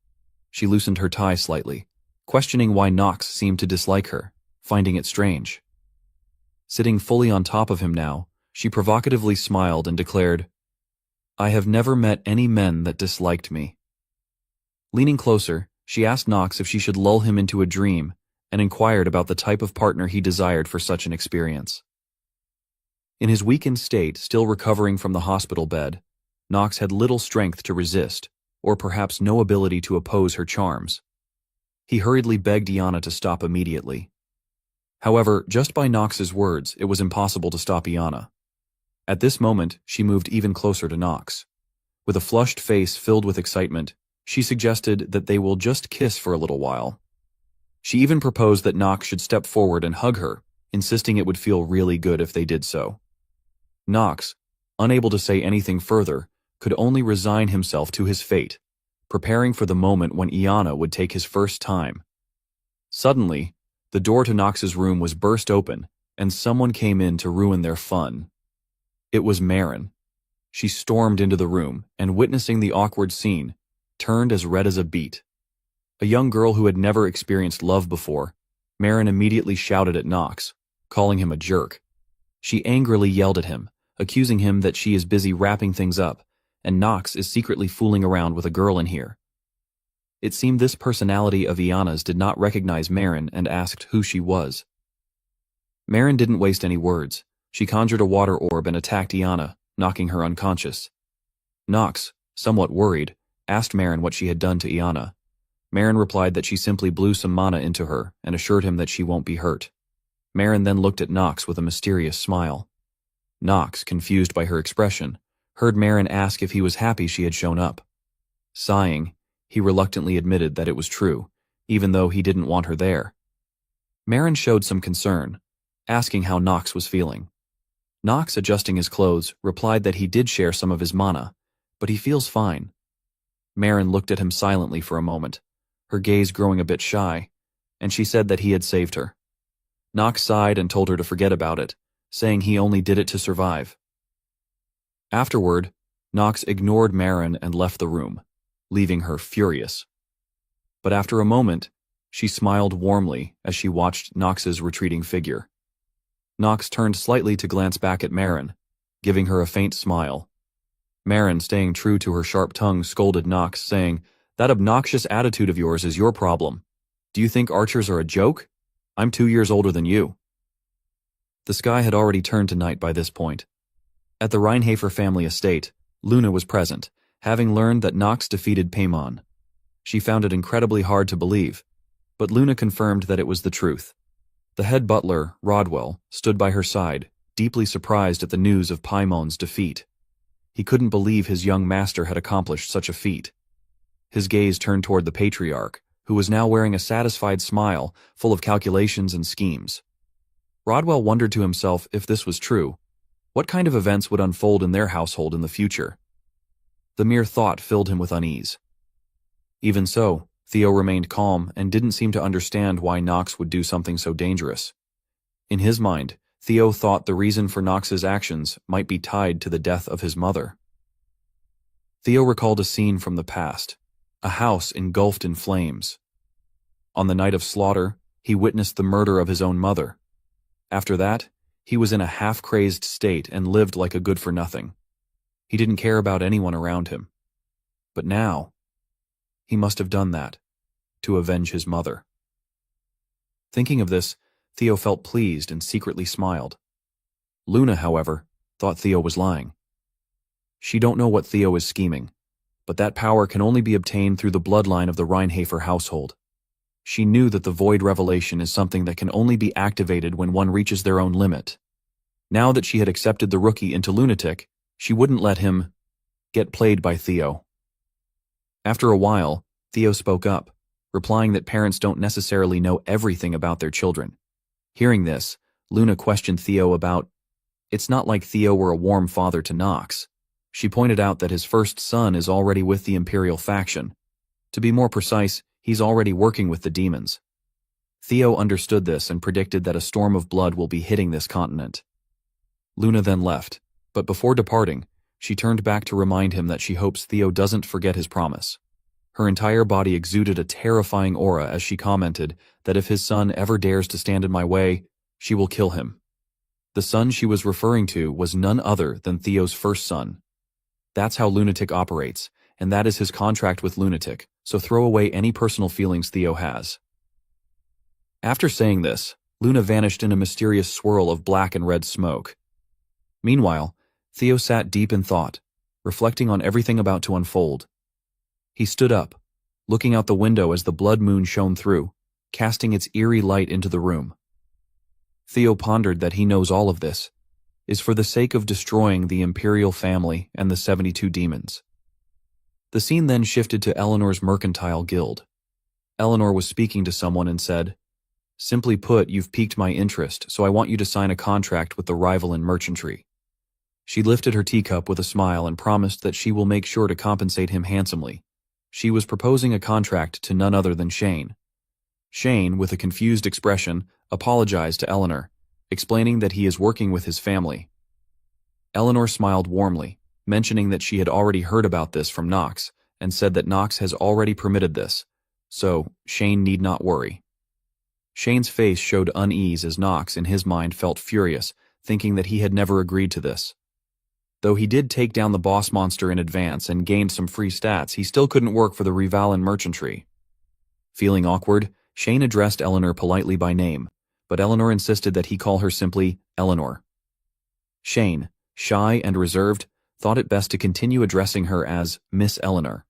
She loosened her tie slightly, questioning why Nox seemed to dislike her, finding it strange. Sitting fully on top of him now, she provocatively smiled and declared, "I have never met any men that disliked me." Leaning closer, she asked Nox if she should lull him into a dream and inquired about the type of partner he desired for such an experience. In his weakened state, still recovering from the hospital bed, Nox had little strength to resist, or perhaps no ability to oppose her charms. He hurriedly begged Iana to stop immediately. However, just by Nox's words, it was impossible to stop Iana. At this moment, she moved even closer to Nox. With a flushed face filled with excitement, she suggested that they will just kiss for a little while. She even proposed that Nox should step forward and hug her, insisting it would feel really good if they did so. Nox, unable to say anything further, could only resign himself to his fate, preparing for the moment when Iana would take his first time. Suddenly, the door to Nox's room was burst open, and someone came in to ruin their fun. It was Marin. She stormed into the room, and witnessing the awkward scene, turned as red as a beet. A young girl who had never experienced love before, Marin immediately shouted at Nox, calling him a jerk. She angrily yelled at him, accusing him that she is busy wrapping things up, and Nox is secretly fooling around with a girl in here. It seemed this personality of Iana's did not recognize Marin and asked who she was. Marin didn't waste any words. She conjured a water orb and attacked Iana, knocking her unconscious. Nox, somewhat worried, asked Marin what she had done to Iana. Marin replied that she simply blew some mana into her and assured him that she won't be hurt. Marin then looked at Nox with a mysterious smile. Nox, confused by her expression, heard Marin ask if he was happy she had shown up. Sighing, he reluctantly admitted that it was true, even though he didn't want her there. Marin showed some concern, asking how Nox was feeling. Nox, adjusting his clothes, replied that he did share some of his mana, but he feels fine. Marin looked at him silently for a moment, her gaze growing a bit shy, and she said that he had saved her. Nox sighed and told her to forget about it, saying he only did it to survive. Afterward, Nox ignored Marin and left the room, leaving her furious. But after a moment, she smiled warmly as she watched Nox's retreating figure. Nox turned slightly to glance back at Marin, giving her a faint smile. Marin, staying true to her sharp tongue, scolded Nox, saying, "That obnoxious attitude of yours is your problem. Do you think archers are a joke? I'm 2 years older than you." The sky had already turned to night by this point. At the Reinhafer family estate, Luna was present, having learned that Nox defeated Paimon. She found it incredibly hard to believe, but Luna confirmed that it was the truth. The head butler, Rodwell, stood by her side, deeply surprised at the news of Paimon's defeat. He couldn't believe his young master had accomplished such a feat. His gaze turned toward the patriarch, who was now wearing a satisfied smile, full of calculations and schemes. Rodwell wondered to himself if this was true. What kind of events would unfold in their household in the future? The mere thought filled him with unease. Even so, Theo remained calm and didn't seem to understand why Nox would do something so dangerous. In his mind, Theo thought the reason for Knox's actions might be tied to the death of his mother. Theo recalled a scene from the past, a house engulfed in flames. On the night of slaughter, he witnessed the murder of his own mother. After that, he was in a half-crazed state and lived like a good-for-nothing. He didn't care about anyone around him. But now, he must have done that, to avenge his mother. Thinking of this, Theo felt pleased and secretly smiled. Luna, however, thought Theo was lying. She don't know what Theo is scheming, but that power can only be obtained through the bloodline of the Reincarnated household. She knew that the void revelation is something that can only be activated when one reaches their own limit. Now that she had accepted the rookie into lunatic, she wouldn't let him get played by Theo. After a while, Theo spoke up, replying that parents don't necessarily know everything about their children. Hearing this, Luna questioned Theo about, it's not like Theo were a warm father to Knox. She pointed out that his first son is already with the Imperial faction. To be more precise, he's already working with the demons. Theo understood this and predicted that a storm of blood will be hitting this continent. Luna then left, but before departing, she turned back to remind him that she hopes Theo doesn't forget his promise. Her entire body exuded a terrifying aura as she commented that if his son ever dares to stand in my way, she will kill him. The son she was referring to was none other than Theo's first son. That's how Lunatic operates, and that is his contract with Lunatic, so throw away any personal feelings Theo has. After saying this, Luna vanished in a mysterious swirl of black and red smoke. Meanwhile, Theo sat deep in thought, reflecting on everything about to unfold. He stood up, looking out the window as the blood moon shone through, casting its eerie light into the room. Theo pondered that he knows all of this is for the sake of destroying the Imperial family and the 72 demons. The scene then shifted to Eleanor's mercantile guild. Eleanor was speaking to someone and said, "Simply put, you've piqued my interest, so I want you to sign a contract with the rival in merchantry." She lifted her teacup with a smile and promised that she will make sure to compensate him handsomely. She was proposing a contract to none other than Shane. Shane, with a confused expression, apologized to Eleanor, explaining that he is working with his family. Eleanor smiled warmly, mentioning that she had already heard about this from Knox, and said that Knox has already permitted this, so Shane need not worry. Shane's face showed unease as Knox, in his mind, felt furious, thinking that he had never agreed to this. Though he did take down the boss monster in advance and gained some free stats, he still couldn't work for the rival in merchantry. Feeling awkward, Shane addressed Eleanor politely by name, but Eleanor insisted that he call her simply Eleanor. Shane, shy and reserved, thought it best to continue addressing her as Miss Eleanor.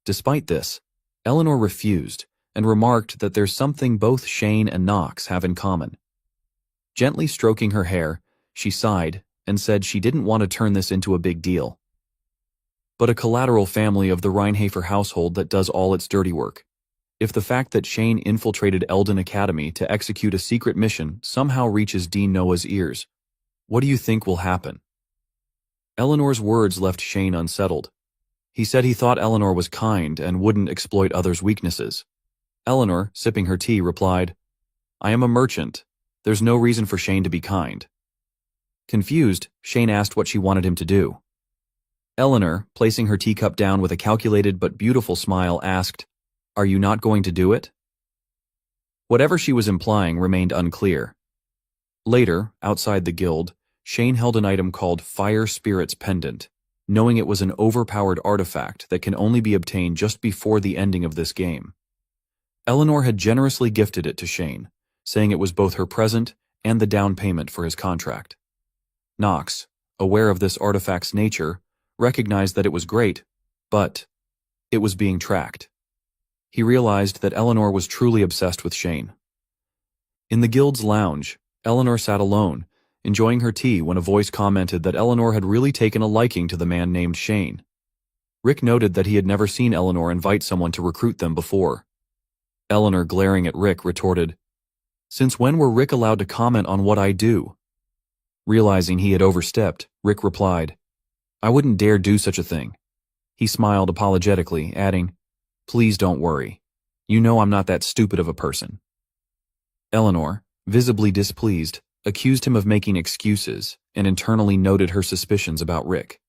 Despite this, Eleanor refused and remarked that there's something both Shane and Knox have in common. Gently stroking her hair, she sighed and said she didn't want to turn this into a big deal. But a collateral family of the Reincarnated household that does all its dirty work. If the fact that Shane infiltrated Eldon Academy to execute a secret mission somehow reaches Dean Noah's ears, what do you think will happen? Eleanor's words left Shane unsettled. He said he thought Eleanor was kind and wouldn't exploit others' weaknesses. Eleanor, sipping her tea, replied, "I am a merchant. There's no reason for Shane to be kind." Confused, Shane asked what she wanted him to do. Eleanor, placing her teacup down with a calculated but beautiful smile, asked, "Are you not going to do it?" Whatever she was implying remained unclear. Later, outside the guild, Shane held an item called Fire Spirit's Pendant, knowing it was an overpowered artifact that can only be obtained just before the ending of this game. Eleanor had generously gifted it to Shane, saying it was both her present and the down payment for his contract. Knox, aware of this artifact's nature, recognized that it was great, but it was being tracked. He realized that Eleanor was truly obsessed with Shane. In the guild's lounge, Eleanor sat alone, enjoying her tea when a voice commented that Eleanor had really taken a liking to the man named Shane. Rick noted that he had never seen Eleanor invite someone to recruit them before. Eleanor, glaring at Rick, retorted, "Since when were Rick allowed to comment on what I do?" Realizing he had overstepped, Rick replied, "I wouldn't dare do such a thing." He smiled apologetically, adding, "Please don't worry. You know I'm not that stupid of a person." Eleanor, visibly displeased, accused him of making excuses, and internally noted her suspicions about Rick.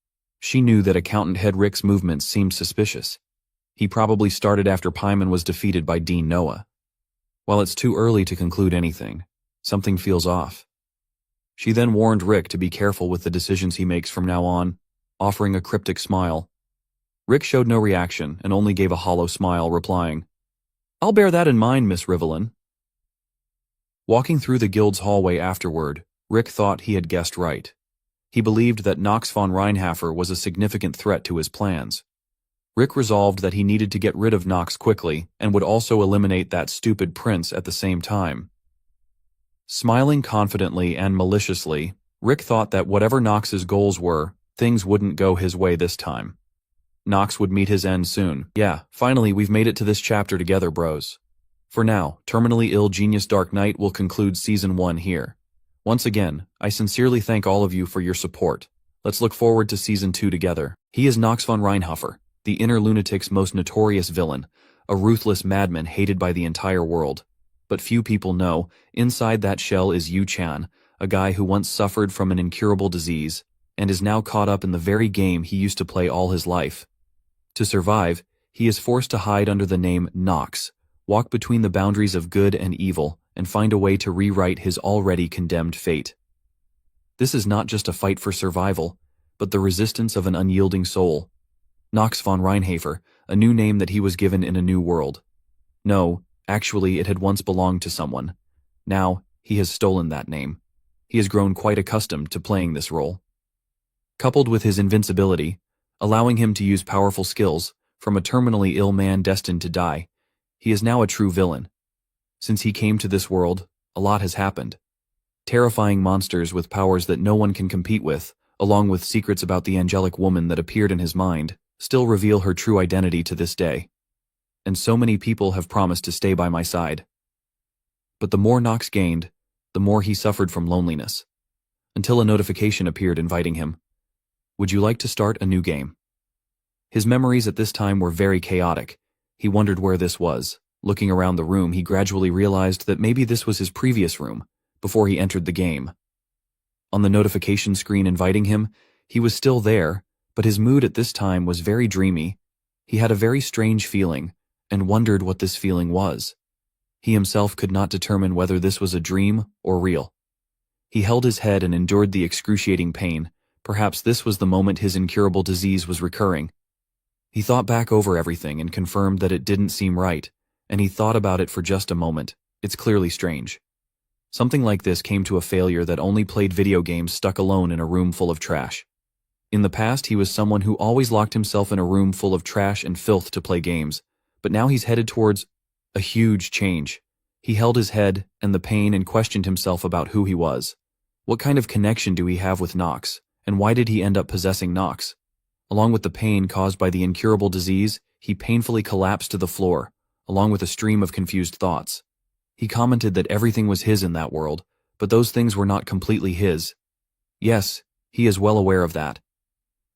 She knew that accountant head Rick's movements seemed suspicious. He probably started after Paimon was defeated by Dean Noah. While it's too early to conclude anything, something feels off. She then warned Rick to be careful with the decisions he makes from now on, offering a cryptic smile. Rick showed no reaction and only gave a hollow smile, replying, "I'll bear that in mind, Miss Rivelin." Walking through the guild's hallway afterward, Rick thought he had guessed right. He believed that Knox von Reinhafer was a significant threat to his plans. Rick resolved that he needed to get rid of Knox quickly and would also eliminate that stupid prince at the same time. Smiling confidently and maliciously, Rick thought that whatever Knox's goals were, things wouldn't go his way this time. Knox would meet his end soon. Yeah, finally we've made it to this chapter together, bros. For now, Terminally Ill Genius Dark Knight will conclude Season 1 here. Once again, I sincerely thank all of you for your support. Let's look forward to Season 2 together. He is Knox von Reinhafer, the inner lunatic's most notorious villain, a ruthless madman hated by the entire world. But few people know, inside that shell is Yu Chan, a guy who once suffered from an incurable disease, and is now caught up in the very game he used to play all his life. To survive, he is forced to hide under the name Knox, walk between the boundaries of good and evil, and find a way to rewrite his already condemned fate. This is not just a fight for survival, but the resistance of an unyielding soul. Knox von Reinhafer, a new name that he was given in a new world. No, actually it had once belonged to someone. Now, he has stolen that name. He has grown quite accustomed to playing this role. Coupled with his invincibility, allowing him to use powerful skills, from a terminally ill man destined to die, he is now a true villain. Since he came to this world, a lot has happened. Terrifying monsters with powers that no one can compete with, along with secrets about the angelic woman that appeared in his mind, still reveal her true identity to this day. And so many people have promised to stay by my side. But the more Knox gained, the more he suffered from loneliness. Until a notification appeared inviting him. Would you like to start a new game? His memories at this time were very chaotic. He wondered where this was. Looking around the room, he gradually realized that maybe this was his previous room, before he entered the game. On the notification screen inviting him, he was still there, but his mood at this time was very dreamy. He had a very strange feeling, and wondered what this feeling was. He himself could not determine whether this was a dream or real. He held his head and endured the excruciating pain. Perhaps this was the moment his incurable disease was recurring. He thought back over everything and confirmed that it didn't seem right, and he thought about it for just a moment. It's clearly strange. Something like this came to a failure that only played video games stuck alone in a room full of trash. In the past, he was someone who always locked himself in a room full of trash and filth to play games, but now he's headed towards a huge change. He held his head and the pain and questioned himself about who he was. What kind of connection do he have with Knox, and why did he end up possessing Knox? Along with the pain caused by the incurable disease, he painfully collapsed to the floor, along with a stream of confused thoughts. He commented that everything was his in that world, but those things were not completely his. Yes, he is well aware of that.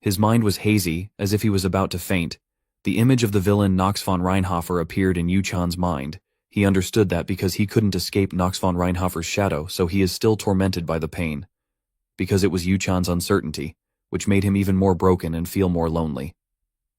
His mind was hazy, as if he was about to faint. The image of the villain Knox von Reinhafer appeared in Yu-chan's mind. He understood that because he couldn't escape Knox von Reinhafer's shadow, so he is still tormented by the pain. Because it was Yu-chan's uncertainty, which made him even more broken and feel more lonely.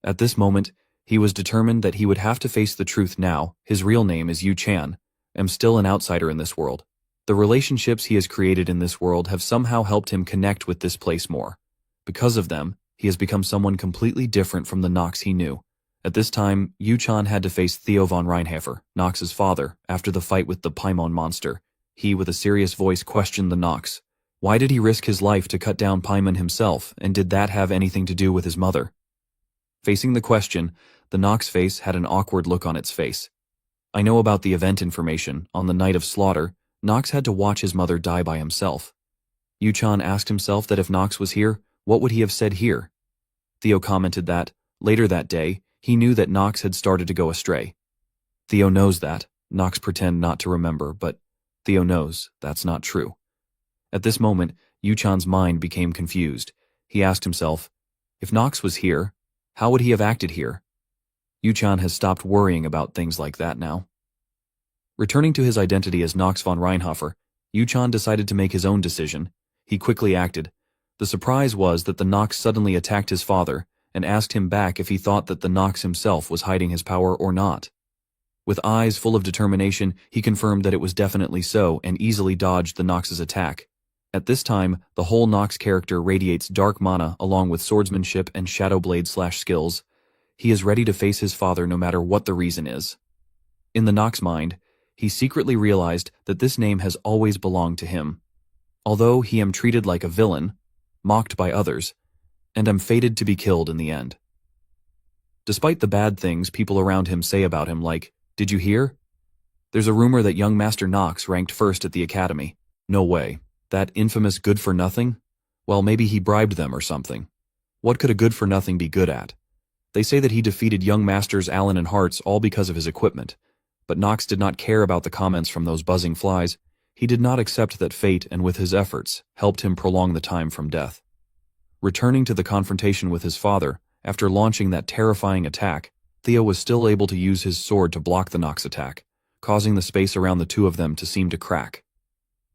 At this moment, he was determined that he would have to face the truth now. His real name is Yu-chan. I'm still an outsider in this world. The relationships he has created in this world have somehow helped him connect with this place more. Because of them, he has become someone completely different from the Knox he knew. At this time, Yu-chan had to face Theo von Reinhafer, Knox's father, after the fight with the Paimon monster. He, with a serious voice, questioned the Knox. Why did he risk his life to cut down Paimon himself, and did that have anything to do with his mother? Facing the question, the Knox face had an awkward look on its face. I know about the event information. On the night of slaughter, Knox had to watch his mother die by himself. Yu-chan asked himself that if Knox was here, what would he have said here? Theo commented that, later that day, he knew that Knox had started to go astray. Theo knows that. Knox pretend not to remember, but Theo knows that's not true. At this moment, Yu-chan's mind became confused. He asked himself, if Knox was here, how would he have acted here? Yu-chan has stopped worrying about things like that now. Returning to his identity as Knox von Reinhafer, Yu-chan decided to make his own decision. He quickly acted. The surprise was that the Nox suddenly attacked his father and asked him back if he thought that the Nox himself was hiding his power or not. With eyes full of determination, he confirmed that it was definitely so and easily dodged the Nox's attack. At this time, the whole Nox character radiates dark mana along with swordsmanship and shadow blade skills. He is ready to face his father no matter what the reason is. In the Nox mind, he secretly realized that this name has always belonged to him. Although he am treated like a villain, mocked by others, and am fated to be killed in the end. Despite the bad things people around him say about him like, "Did you hear? There's a rumor that young Master Nox ranked first at the academy." No way. That infamous good-for-nothing? Well, maybe he bribed them or something. What could a good-for-nothing be good at? They say that he defeated young Masters Allen and Hearts all because of his equipment. But Nox did not care about the comments from those buzzing flies. He did not accept that fate and with his efforts helped him prolong the time from death. Returning to the confrontation with his father, after launching that terrifying attack, Theo was still able to use his sword to block the Nox attack, causing the space around the two of them to seem to crack.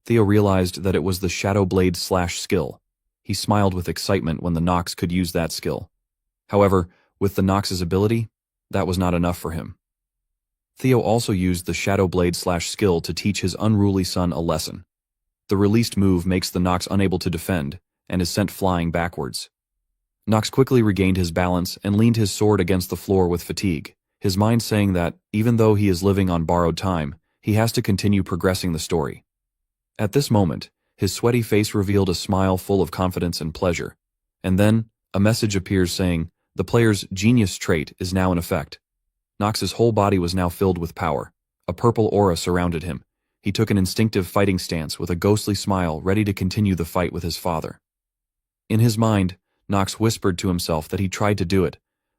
Theo realized that it was the Shadow Blade skill. He smiled with excitement when the Nox could use that skill. However, with the Nox's ability, that was not enough for him. Theo also used the Shadow Blade skill to teach his unruly son a lesson. The released move makes the Nox unable to defend, and is sent flying backwards. Nox quickly regained his balance and leaned his sword against the floor with fatigue, his mind saying that, even though he is living on borrowed time, he has to continue progressing the story. At this moment, his sweaty face revealed a smile full of confidence and pleasure. And then, a message appears saying, the player's genius trait is now in effect. Nox's whole body was now filled with power. A purple aura surrounded him. He took an instinctive fighting stance with a ghostly smile, ready to continue the fight with his father. In his mind, Nox whispered to himself that he tried to do it,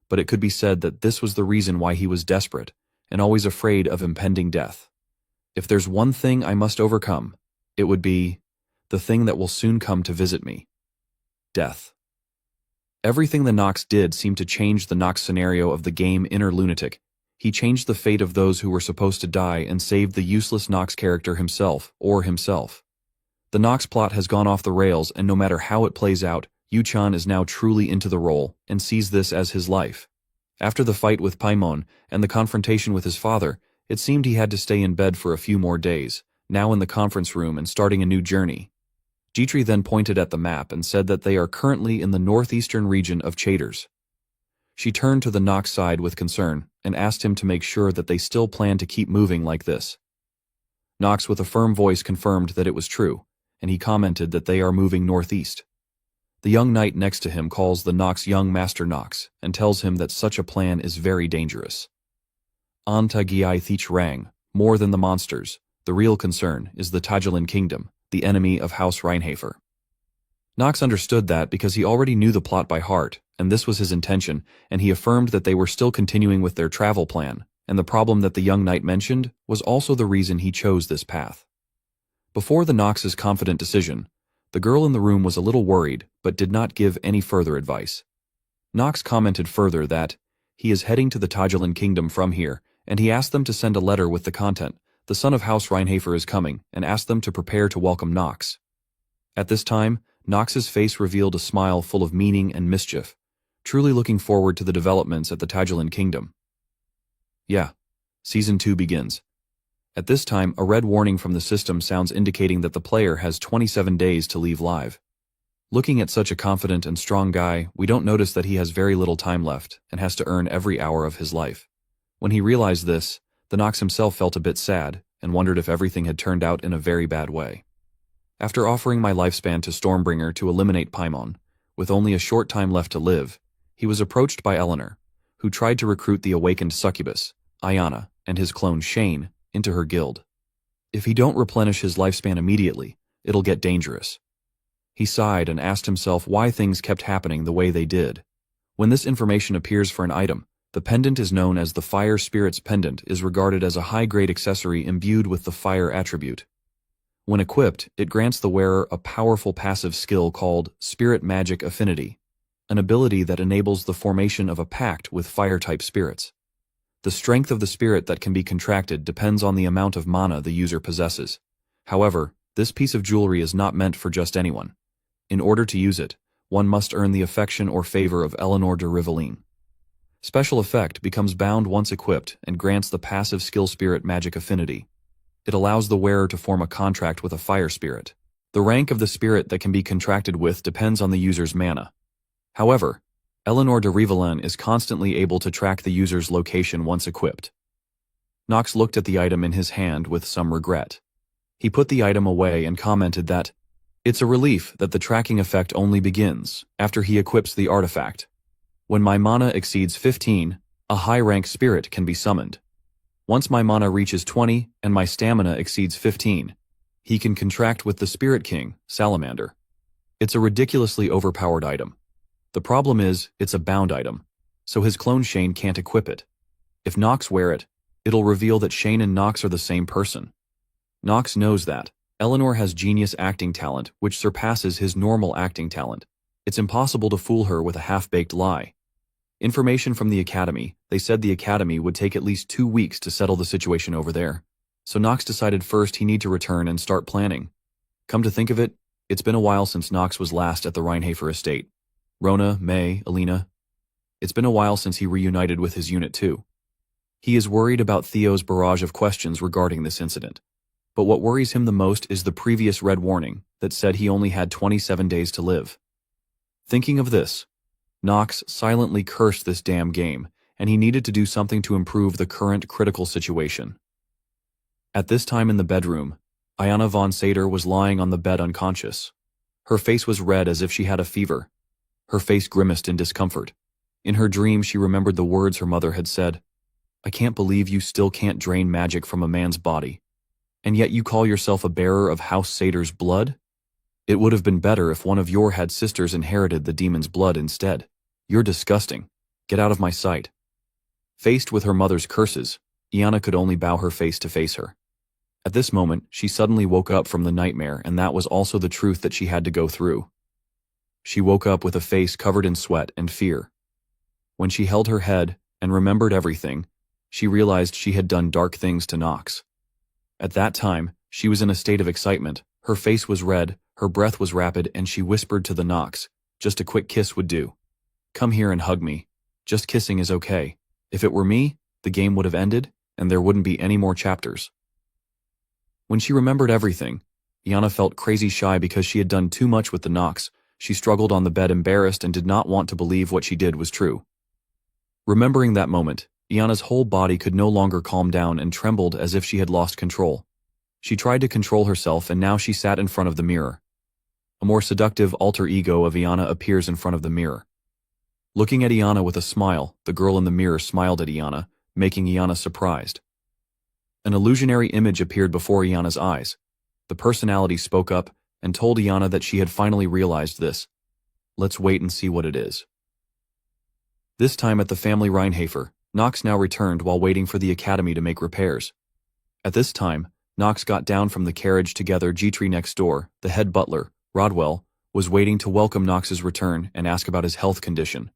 but it could be said that this was the reason why he was desperate, and always afraid of impending death. If there's one thing I must overcome, it would be the thing that will soon come to visit me. Death. Everything the Nox did seemed to change the Nox scenario of the game Inner Lunatic. He changed the fate of those who were supposed to die and saved the useless Nox character himself. The Nox plot has gone off the rails, and no matter how it plays out, Yu-chan is now truly into the role and sees this as his life. After the fight with Paimon and the confrontation with his father, it seemed he had to stay in bed for a few more days, now in the conference room and starting a new journey. Jitri then pointed at the map and said that they are currently in the northeastern region of Chaders. She turned to the Nox side with concern and asked him to make sure that they still plan to keep moving like this. Nox with a firm voice confirmed that it was true, and he commented that they are moving northeast. The young knight next to him calls the Nox young Master Nox and tells him that such a plan is very dangerous. Anta Giai Thich Rang, more than the monsters, the real concern is the Tajalin Kingdom, the enemy of House Reinhafer. Nox understood that because he already knew the plot by heart, and this was his intention, and he affirmed that they were still continuing with their travel plan, and the problem that the young knight mentioned was also the reason he chose this path. Before the Nox's confident decision, the girl in the room was a little worried, but did not give any further advice. Nox commented further that he is heading to the Tajalin Kingdom from here, and he asked them to send a letter with the content, "The son of House Reinhafer is coming," and asked them to prepare to welcome Nox. At this time, Nox's face revealed a smile full of meaning and mischief, truly looking forward to the developments at the Tajalin Kingdom. Yeah, Season 2 begins. At this time, a red warning from the system sounds indicating that the player has 27 days to leave live. Looking at such a confident and strong guy, we don't notice that he has very little time left and has to earn every hour of his life. When he realized this, the Nox himself felt a bit sad and wondered if everything had turned out in a very bad way. After offering my lifespan to Stormbringer to eliminate Paimon, with only a short time left to live, he was approached by Eleanor, who tried to recruit the awakened succubus, Ayana, and his clone Shane, into her guild. If he don't replenish his lifespan immediately, it'll get dangerous. He sighed and asked himself why things kept happening the way they did. When this information appears for an item, the pendant is known as the Fire Spirit's Pendant, is regarded as a high-grade accessory imbued with the fire attribute. When equipped, it grants the wearer a powerful passive skill called Spirit Magic Affinity, an ability that enables the formation of a pact with fire-type spirits. The strength of the spirit that can be contracted depends on the amount of mana the user possesses. However, This piece of jewelry is not meant for just anyone. In order to use it, one must earn the affection or favor of Eleanor de Rivaline. Special effect becomes bound once equipped and grants the passive skill spirit magic affinity. It allows the wearer to form a contract with a fire spirit. The rank of the spirit that can be contracted with depends on the user's mana. However, Eleanor de Rivaline is constantly able to track the user's location once equipped. Knox looked at the item in his hand with some regret. He put the item away and commented that, "It's a relief that the tracking effect only begins after he equips the artifact. When my mana exceeds 15, a high-rank spirit can be summoned. Once my mana reaches 20 and my stamina exceeds 15, he can contract with the Spirit King, Salamander. It's a ridiculously overpowered item. The problem is, it's a bound item, so his clone Shane can't equip it. If Nox wear it, it'll reveal that Shane and Nox are the same person. Nox knows that. Eleanor has genius acting talent, which surpasses his normal acting talent. It's impossible to fool her with a half-baked lie. Information from the Academy, they said the Academy would take at least 2 weeks to settle the situation over there. So Nox decided first he need to return and start planning. Come to think of it, it's been a while since Nox was last at the Reinhafer estate. Rona, May, Alina. It's been a while since he reunited with his unit too. He is worried about Theo's barrage of questions regarding this incident. But what worries him the most is the previous red warning that said he only had 27 days to live. Thinking of this, Nox silently cursed this damn game, and he needed to do something to improve the current critical situation. At this time in the bedroom, Ayana von Sader was lying on the bed unconscious. Her face was red as if she had a fever. Her face grimaced in discomfort. In her dream she remembered the words her mother had said. "I can't believe you still can't drain magic from a man's body. And yet you call yourself a bearer of House Sader's blood? It would have been better if one of your had sisters inherited the demon's blood instead. You're disgusting. Get out of my sight." Faced with her mother's curses, Iana could only bow her face to face her. At this moment, she suddenly woke up from the nightmare, and that was also the truth that she had to go through. She woke up with a face covered in sweat and fear. When she held her head and remembered everything, she realized she had done dark things to Nox. At that time, she was in a state of excitement, her face was red, her breath was rapid, and she whispered to the Nox, "Just a quick kiss would do. Come here and hug me. Just kissing is okay. If it were me, the game would have ended, and there wouldn't be any more chapters." When she remembered everything, Iana felt crazy shy because she had done too much with the Nox. She struggled on the bed embarrassed and did not want to believe what she did was true. Remembering that moment, Iana's whole body could no longer calm down and trembled as if she had lost control. She tried to control herself, and now she sat in front of the mirror. A more seductive alter ego of Iana appears in front of the mirror. Looking at Iana with a smile, the girl in the mirror smiled at Iana, making Iana surprised. An illusionary image appeared before Iana's eyes. The personality spoke up and told Iana that she had finally realized this. Let's wait and see what it is. This time at the family Reinhafer, Nox now returned while waiting for the Academy to make repairs. At this time, Nox got down from the carriage together. G-Tree next door, the head butler, Rodwell, was waiting to welcome Nox's return and ask about his health condition.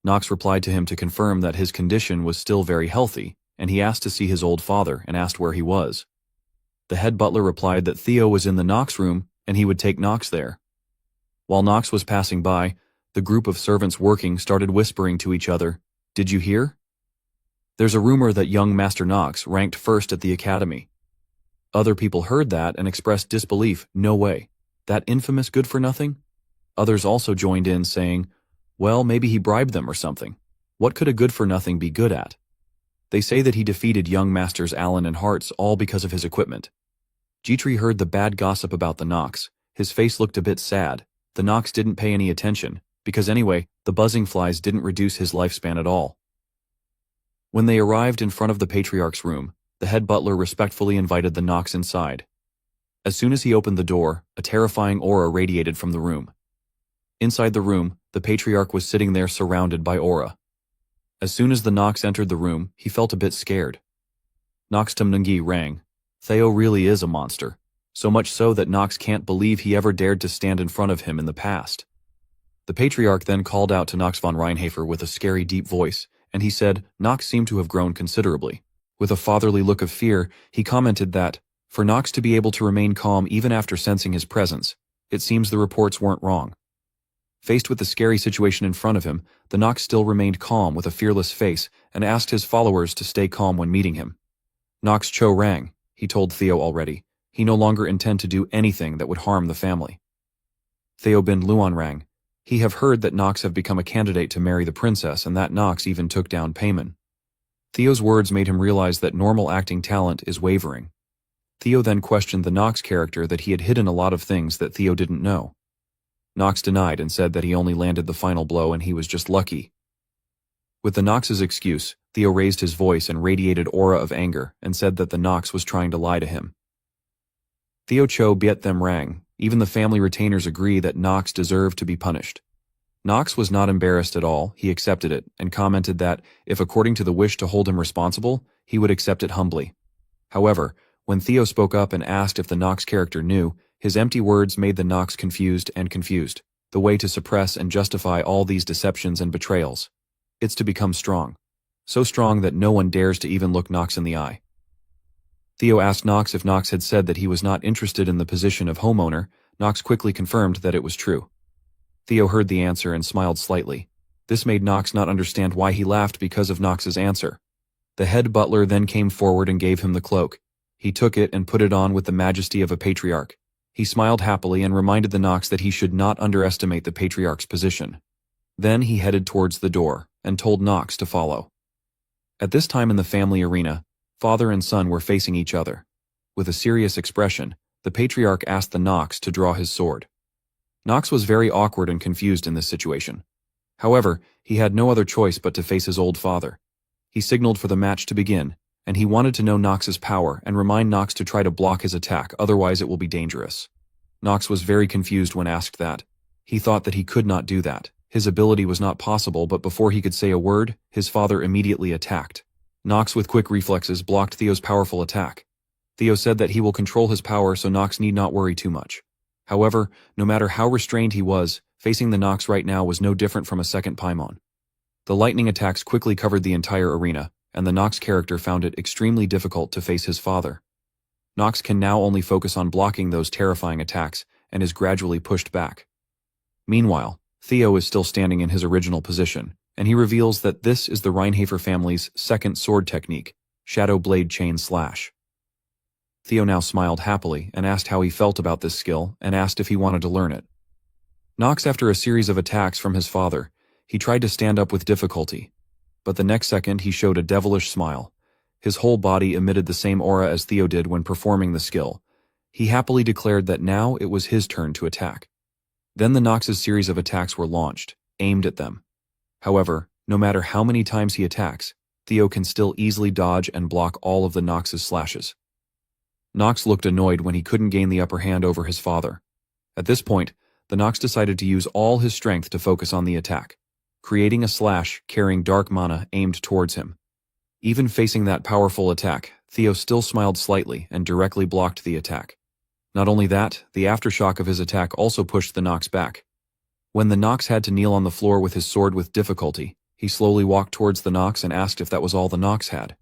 Nox replied to him to confirm that his condition was still very healthy, and he asked to see his old father and asked where he was. The head butler replied that Theo was in the Nox room and he would take Nox there. While Nox was passing by, the group of servants working started whispering to each other, "Did you hear? There's a rumor that young Master Nox ranked first at the Academy." Other people heard that and expressed disbelief. "No way. That infamous good-for-nothing?" Others also joined in saying, "Well, maybe he bribed them or something. What could a good-for-nothing be good at? They say that he defeated young Masters Allen and Hartz all because of his equipment." G-Tree heard the bad gossip about the Nox. His face looked a bit sad. The Nox didn't pay any attention, because anyway, the buzzing flies didn't reduce his lifespan at all. When they arrived in front of the Patriarch's room, the head butler respectfully invited the Nox inside. As soon as he opened the door, a terrifying aura radiated from the room. Inside the room, the Patriarch was sitting there surrounded by aura. As soon as the Nox entered the room, he felt a bit scared. Nox Tumnungi rang. Theo really is a monster, so much so that Nox can't believe he ever dared to stand in front of him in the past. The Patriarch then called out to Nox von Reinhafer with a scary deep voice, and he said Nox seemed to have grown considerably. With a fatherly look of fear, he commented that, For Nox to be able to remain calm even after sensing his presence, it seems the reports weren't wrong. Faced with the scary situation in front of him, the Nox still remained calm with a fearless face and asked his followers to stay calm when meeting him. Nox Cho Rang, he told Theo already. He no longer intend to do anything that would harm the family. Theo bin Luan Rang. He have heard that Nox have become a candidate to marry the princess and that Nox even took down payment. Theo's words made him realize that normal acting talent is wavering. Theo then questioned the Nox character that he had hidden a lot of things that Theo didn't know. Nox denied and said that he only landed the final blow and he was just lucky. With the Nox's excuse, Theo raised his voice and radiated aura of anger and said that the Nox was trying to lie to him. Theo Cho Biet them rang. Even the family retainers agree that Nox deserved to be punished. Nox was not embarrassed at all, he accepted it, and commented that, if according to the wish to hold him responsible, he would accept it humbly. However, when Theo spoke up and asked if the Nox character knew, his empty words made the Nox confused, the way to suppress and justify all these deceptions and betrayals. It's to become strong. So strong that no one dares to even look Nox in the eye. Theo asked Nox if Nox had said that he was not interested in the position of homeowner. Nox quickly confirmed that it was true. Theo heard the answer and smiled slightly. This made Nox not understand why he laughed because of Nox's answer. The head butler then came forward and gave him the cloak. He took it and put it on with the majesty of a patriarch. He smiled happily and reminded the Nox that he should not underestimate the patriarch's position. Then he headed towards the door and told Nox to follow. At this time in the family arena, father and son were facing each other. With a serious expression, the patriarch asked the Nox to draw his sword. Nox was very awkward and confused in this situation. However, he had no other choice but to face his old father. He signaled for the match to begin, and he wanted to know Nox's power and remind Nox to try to block his attack, otherwise it will be dangerous. Nox was very confused when asked that. He thought that he could not do that. His ability was not possible, but before he could say a word, his father immediately attacked. Nox with quick reflexes blocked Theo's powerful attack. Theo said that he will control his power so Nox need not worry too much. However, no matter how restrained he was, facing the Nox right now was no different from a second Paimon. The lightning attacks quickly covered the entire arena, and the Nox character found it extremely difficult to face his father. Nox can now only focus on blocking those terrifying attacks, and is gradually pushed back. Meanwhile, Theo is still standing in his original position, and he reveals that this is the Reinhafer family's second sword technique, Shadow Blade Chain Slash. Theo now smiled happily and asked how he felt about this skill and asked if he wanted to learn it. Nox, after a series of attacks from his father, he tried to stand up with difficulty, but the next second he showed a devilish smile. His whole body emitted the same aura as Theo did when performing the skill. He happily declared that now it was his turn to attack. Then the Nox's series of attacks were launched, aimed at them. However, no matter how many times he attacks, Theo can still easily dodge and block all of the Nox's slashes. Nox looked annoyed when he couldn't gain the upper hand over his father. At this point, the Nox decided to use all his strength to focus on the attack, creating a slash carrying dark mana aimed towards him. Even facing that powerful attack, Theo still smiled slightly and directly blocked the attack. Not only that, the aftershock of his attack also pushed the Nox back. When the Nox had to kneel on the floor with his sword with difficulty, he slowly walked towards the Nox and asked if that was all the Nox had.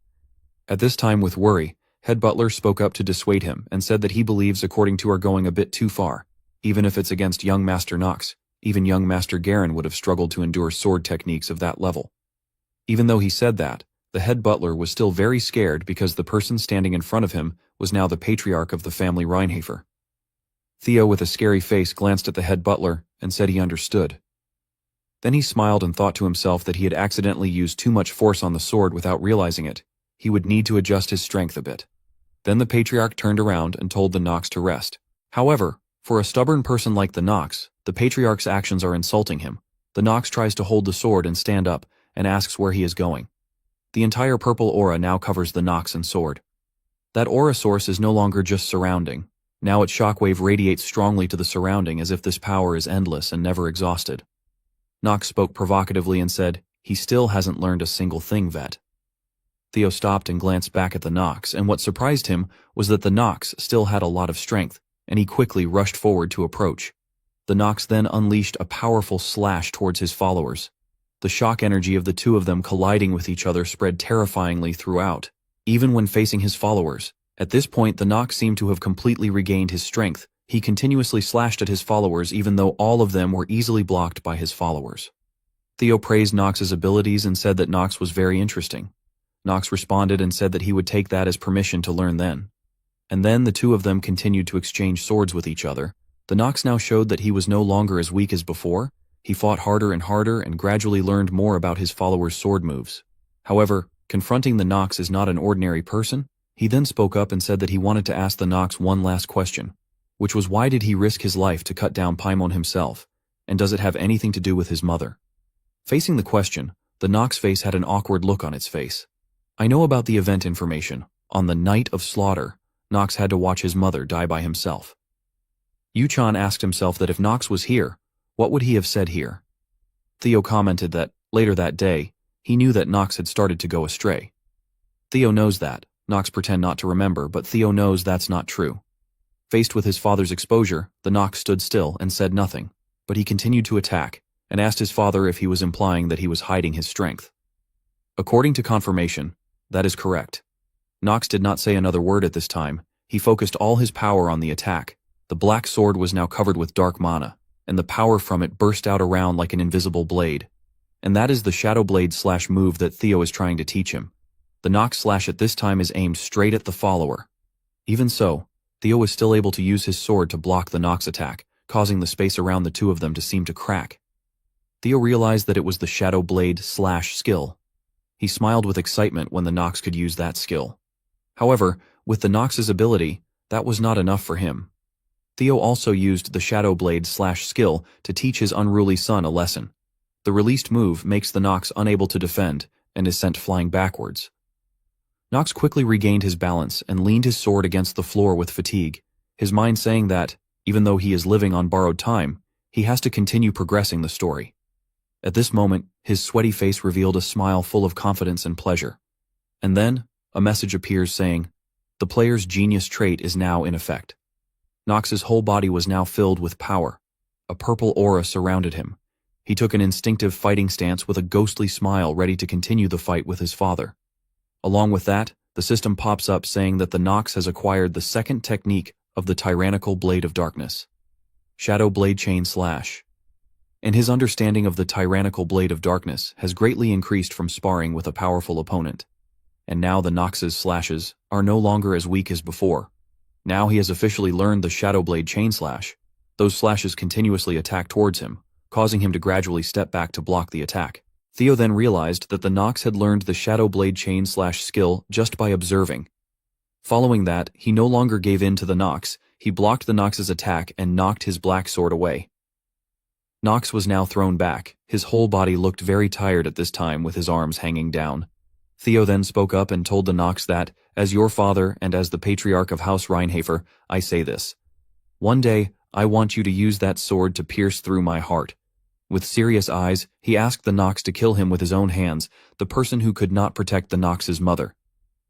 At this time, with worry, Head Butler spoke up to dissuade him and said that he believes according to are going a bit too far. Even if it's against young Master Nox, even young Master Garen would have struggled to endure sword techniques of that level. Even though he said that, the head butler was still very scared because the person standing in front of him was now the patriarch of the family Reinhafer. Theo, with a scary face, glanced at the head butler and said he understood. Then he smiled and thought to himself that he had accidentally used too much force on the sword without realizing it. He would need to adjust his strength a bit. Then the patriarch turned around and told the Nox to rest. However, for a stubborn person like the Nox, the patriarch's actions are insulting him. The Nox tries to hold the sword and stand up, and asks where he is going. The entire purple aura now covers the Nox and sword. That aura source is no longer just surrounding. Now its shockwave radiates strongly to the surrounding as if this power is endless and never exhausted. Nox spoke provocatively and said, "He still hasn't learned a single thing, Vet." Theo stopped and glanced back at the Nox, and what surprised him was that the Nox still had a lot of strength, and he quickly rushed forward to approach. The Nox then unleashed a powerful slash towards his followers. The shock energy of the two of them colliding with each other spread terrifyingly throughout. Even when facing his followers, At this point, the Nox seemed to have completely regained his strength. He continuously slashed at his followers even though all of them were easily blocked by his followers. Theo praised Nox's abilities and said that Nox was very interesting. Nox responded and said that he would take that as permission to learn then. And then the two of them continued to exchange swords with each other. The Nox now showed that he was no longer as weak as before. He fought harder and gradually learned more about his followers' sword moves. However, confronting the Nox is not an ordinary person. He then spoke up and said that he wanted to ask the Nox one last question, which was why did he risk his life to cut down Paimon himself, and does it have anything to do with his mother? Facing the question, the Nox face had an awkward look on its face. I know about the event information. On the night of slaughter, Nox had to watch his mother die by himself. Yuchan asked himself that if Nox was here, what would he have said here? Theo commented that, later that day, he knew that Nox had started to go astray. Theo knows that. Nox pretend not to remember, but Theo knows that's not true. Faced with his father's exposure, the Nox stood still and said nothing, but he continued to attack, and asked his father if he was implying that he was hiding his strength. According to confirmation, that is correct. Nox did not say another word at this time. He focused all his power on the attack. The black sword was now covered with dark mana, and the power from it burst out around like an invisible blade. And that is the Shadow Blade slash move that Theo is trying to teach him. The Nox slash at this time is aimed straight at the follower. Even so, Theo was still able to use his sword to block the Nox attack, causing the space around the two of them to seem to crack. Theo realized that it was the Shadow Blade slash skill. He smiled with excitement when the Nox could use that skill. However, with the Nox's ability, that was not enough for him. Theo also used the Shadow Blade slash skill to teach his unruly son a lesson. The released move makes the Nox unable to defend and is sent flying backwards. Nox quickly regained his balance and leaned his sword against the floor with fatigue, his mind saying that, even though he is living on borrowed time, he has to continue progressing the story. At this moment, his sweaty face revealed a smile full of confidence and pleasure. And then, a message appears saying, the player's genius trait is now in effect. Nox's whole body was now filled with power. A purple aura surrounded him. He took an instinctive fighting stance with a ghostly smile ready to continue the fight with his father. Along with that, the system pops up saying that the Nox has acquired the second technique of the tyrannical Blade of Darkness, Shadow Blade Chain Slash. And his understanding of the tyrannical Blade of Darkness has greatly increased from sparring with a powerful opponent. And now the Nox's slashes are no longer as weak as before. Now he has officially learned the Shadow Blade Chain Slash. Those slashes continuously attack towards him, causing him to gradually step back to block the attack. Theo then realized that the Nox had learned the Shadow Blade Chain Slash skill just by observing. Following that, he no longer gave in to the Nox. He blocked the Nox's attack and knocked his black sword away. Nox was now thrown back. His whole body looked very tired at this time with his arms hanging down. Theo then spoke up and told the Nox that, as your father and as the patriarch of House Reinhafer, I say this. One day, I want you to use that sword to pierce through my heart. With serious eyes, he asked the Nox to kill him with his own hands, the person who could not protect the Nox's mother.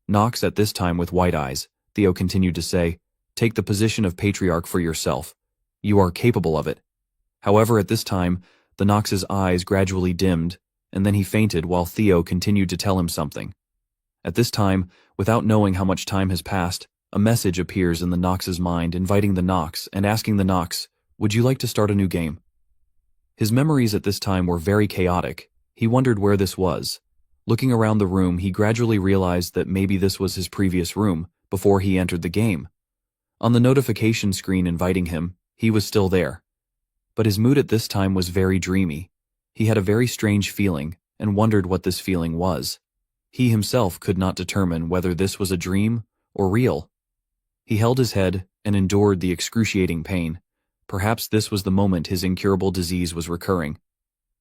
Nox at this time with white eyes, Theo continued to say, take the position of patriarch for yourself. You are capable of it. However, at this time, the Nox's eyes gradually dimmed, and then he fainted while Theo continued to tell him something. At this time, without knowing how much time has passed, a message appears in the Nox's mind inviting the Nox and asking the Nox, would you like to start a new game? His memories at this time were very chaotic. He wondered where this was. Looking around the room, he gradually realized that maybe this was his previous room, before he entered the game. On the notification screen inviting him, he was still there. But his mood at this time was very dreamy. He had a very strange feeling, and wondered what this feeling was. He himself could not determine whether this was a dream or real. He held his head and endured the excruciating pain. Perhaps this was the moment his incurable disease was recurring.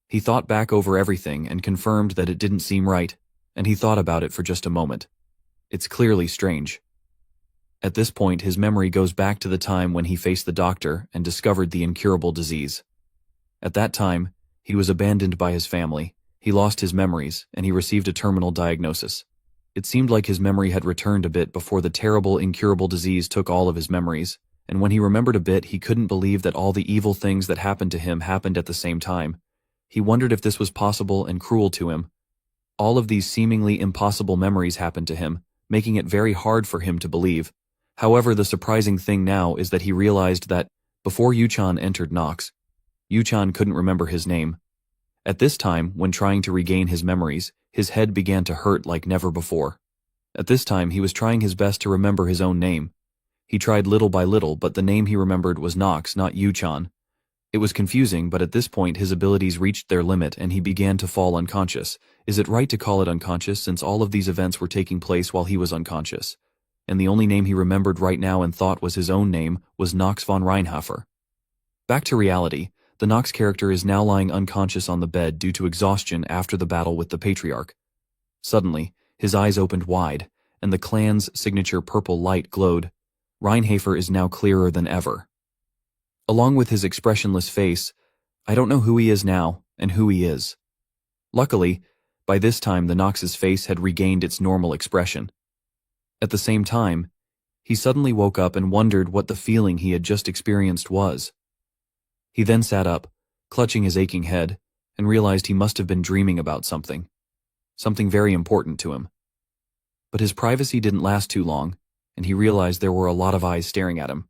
He thought back over everything and confirmed that it didn't seem right, and he thought about it for just a moment. It's clearly strange. At this point, his memory goes back to the time when he faced the doctor and discovered the incurable disease. At that time, he was abandoned by his family, he lost his memories, and he received a terminal diagnosis. It seemed like his memory had returned a bit before the terrible incurable disease took all of his memories, and when he remembered a bit, he couldn't believe that all the evil things that happened to him happened at the same time. He wondered if this was possible and cruel to him. All of these seemingly impossible memories happened to him, making it very hard for him to believe. However, the surprising thing now is that he realized that, before Yuchan entered Nox, Yuchan couldn't remember his name. At this time, when trying to regain his memories, his head began to hurt like never before. At this time, he was trying his best to remember his own name. He tried little by little, but the name he remembered was Nox, not Yuchan. It was confusing, but at this point his abilities reached their limit and he began to fall unconscious. Is it right to call it unconscious, since all of these events were taking place while he was unconscious? And the only name he remembered right now and thought was his own name was Nox von Reinhofer. Back to reality, the Nox character is now lying unconscious on the bed due to exhaustion after the battle with the Patriarch. Suddenly, his eyes opened wide, and the clan's signature purple light glowed. Reinhofer is now clearer than ever. Along with his expressionless face, I don't know who he is now and who he is. Luckily, by this time the Nox's face had regained its normal expression. At the same time, he suddenly woke up and wondered what the feeling he had just experienced was. He then sat up, clutching his aching head, and realized he must have been dreaming about something very important to him. But his privacy didn't last too long, and he realized there were a lot of eyes staring at him.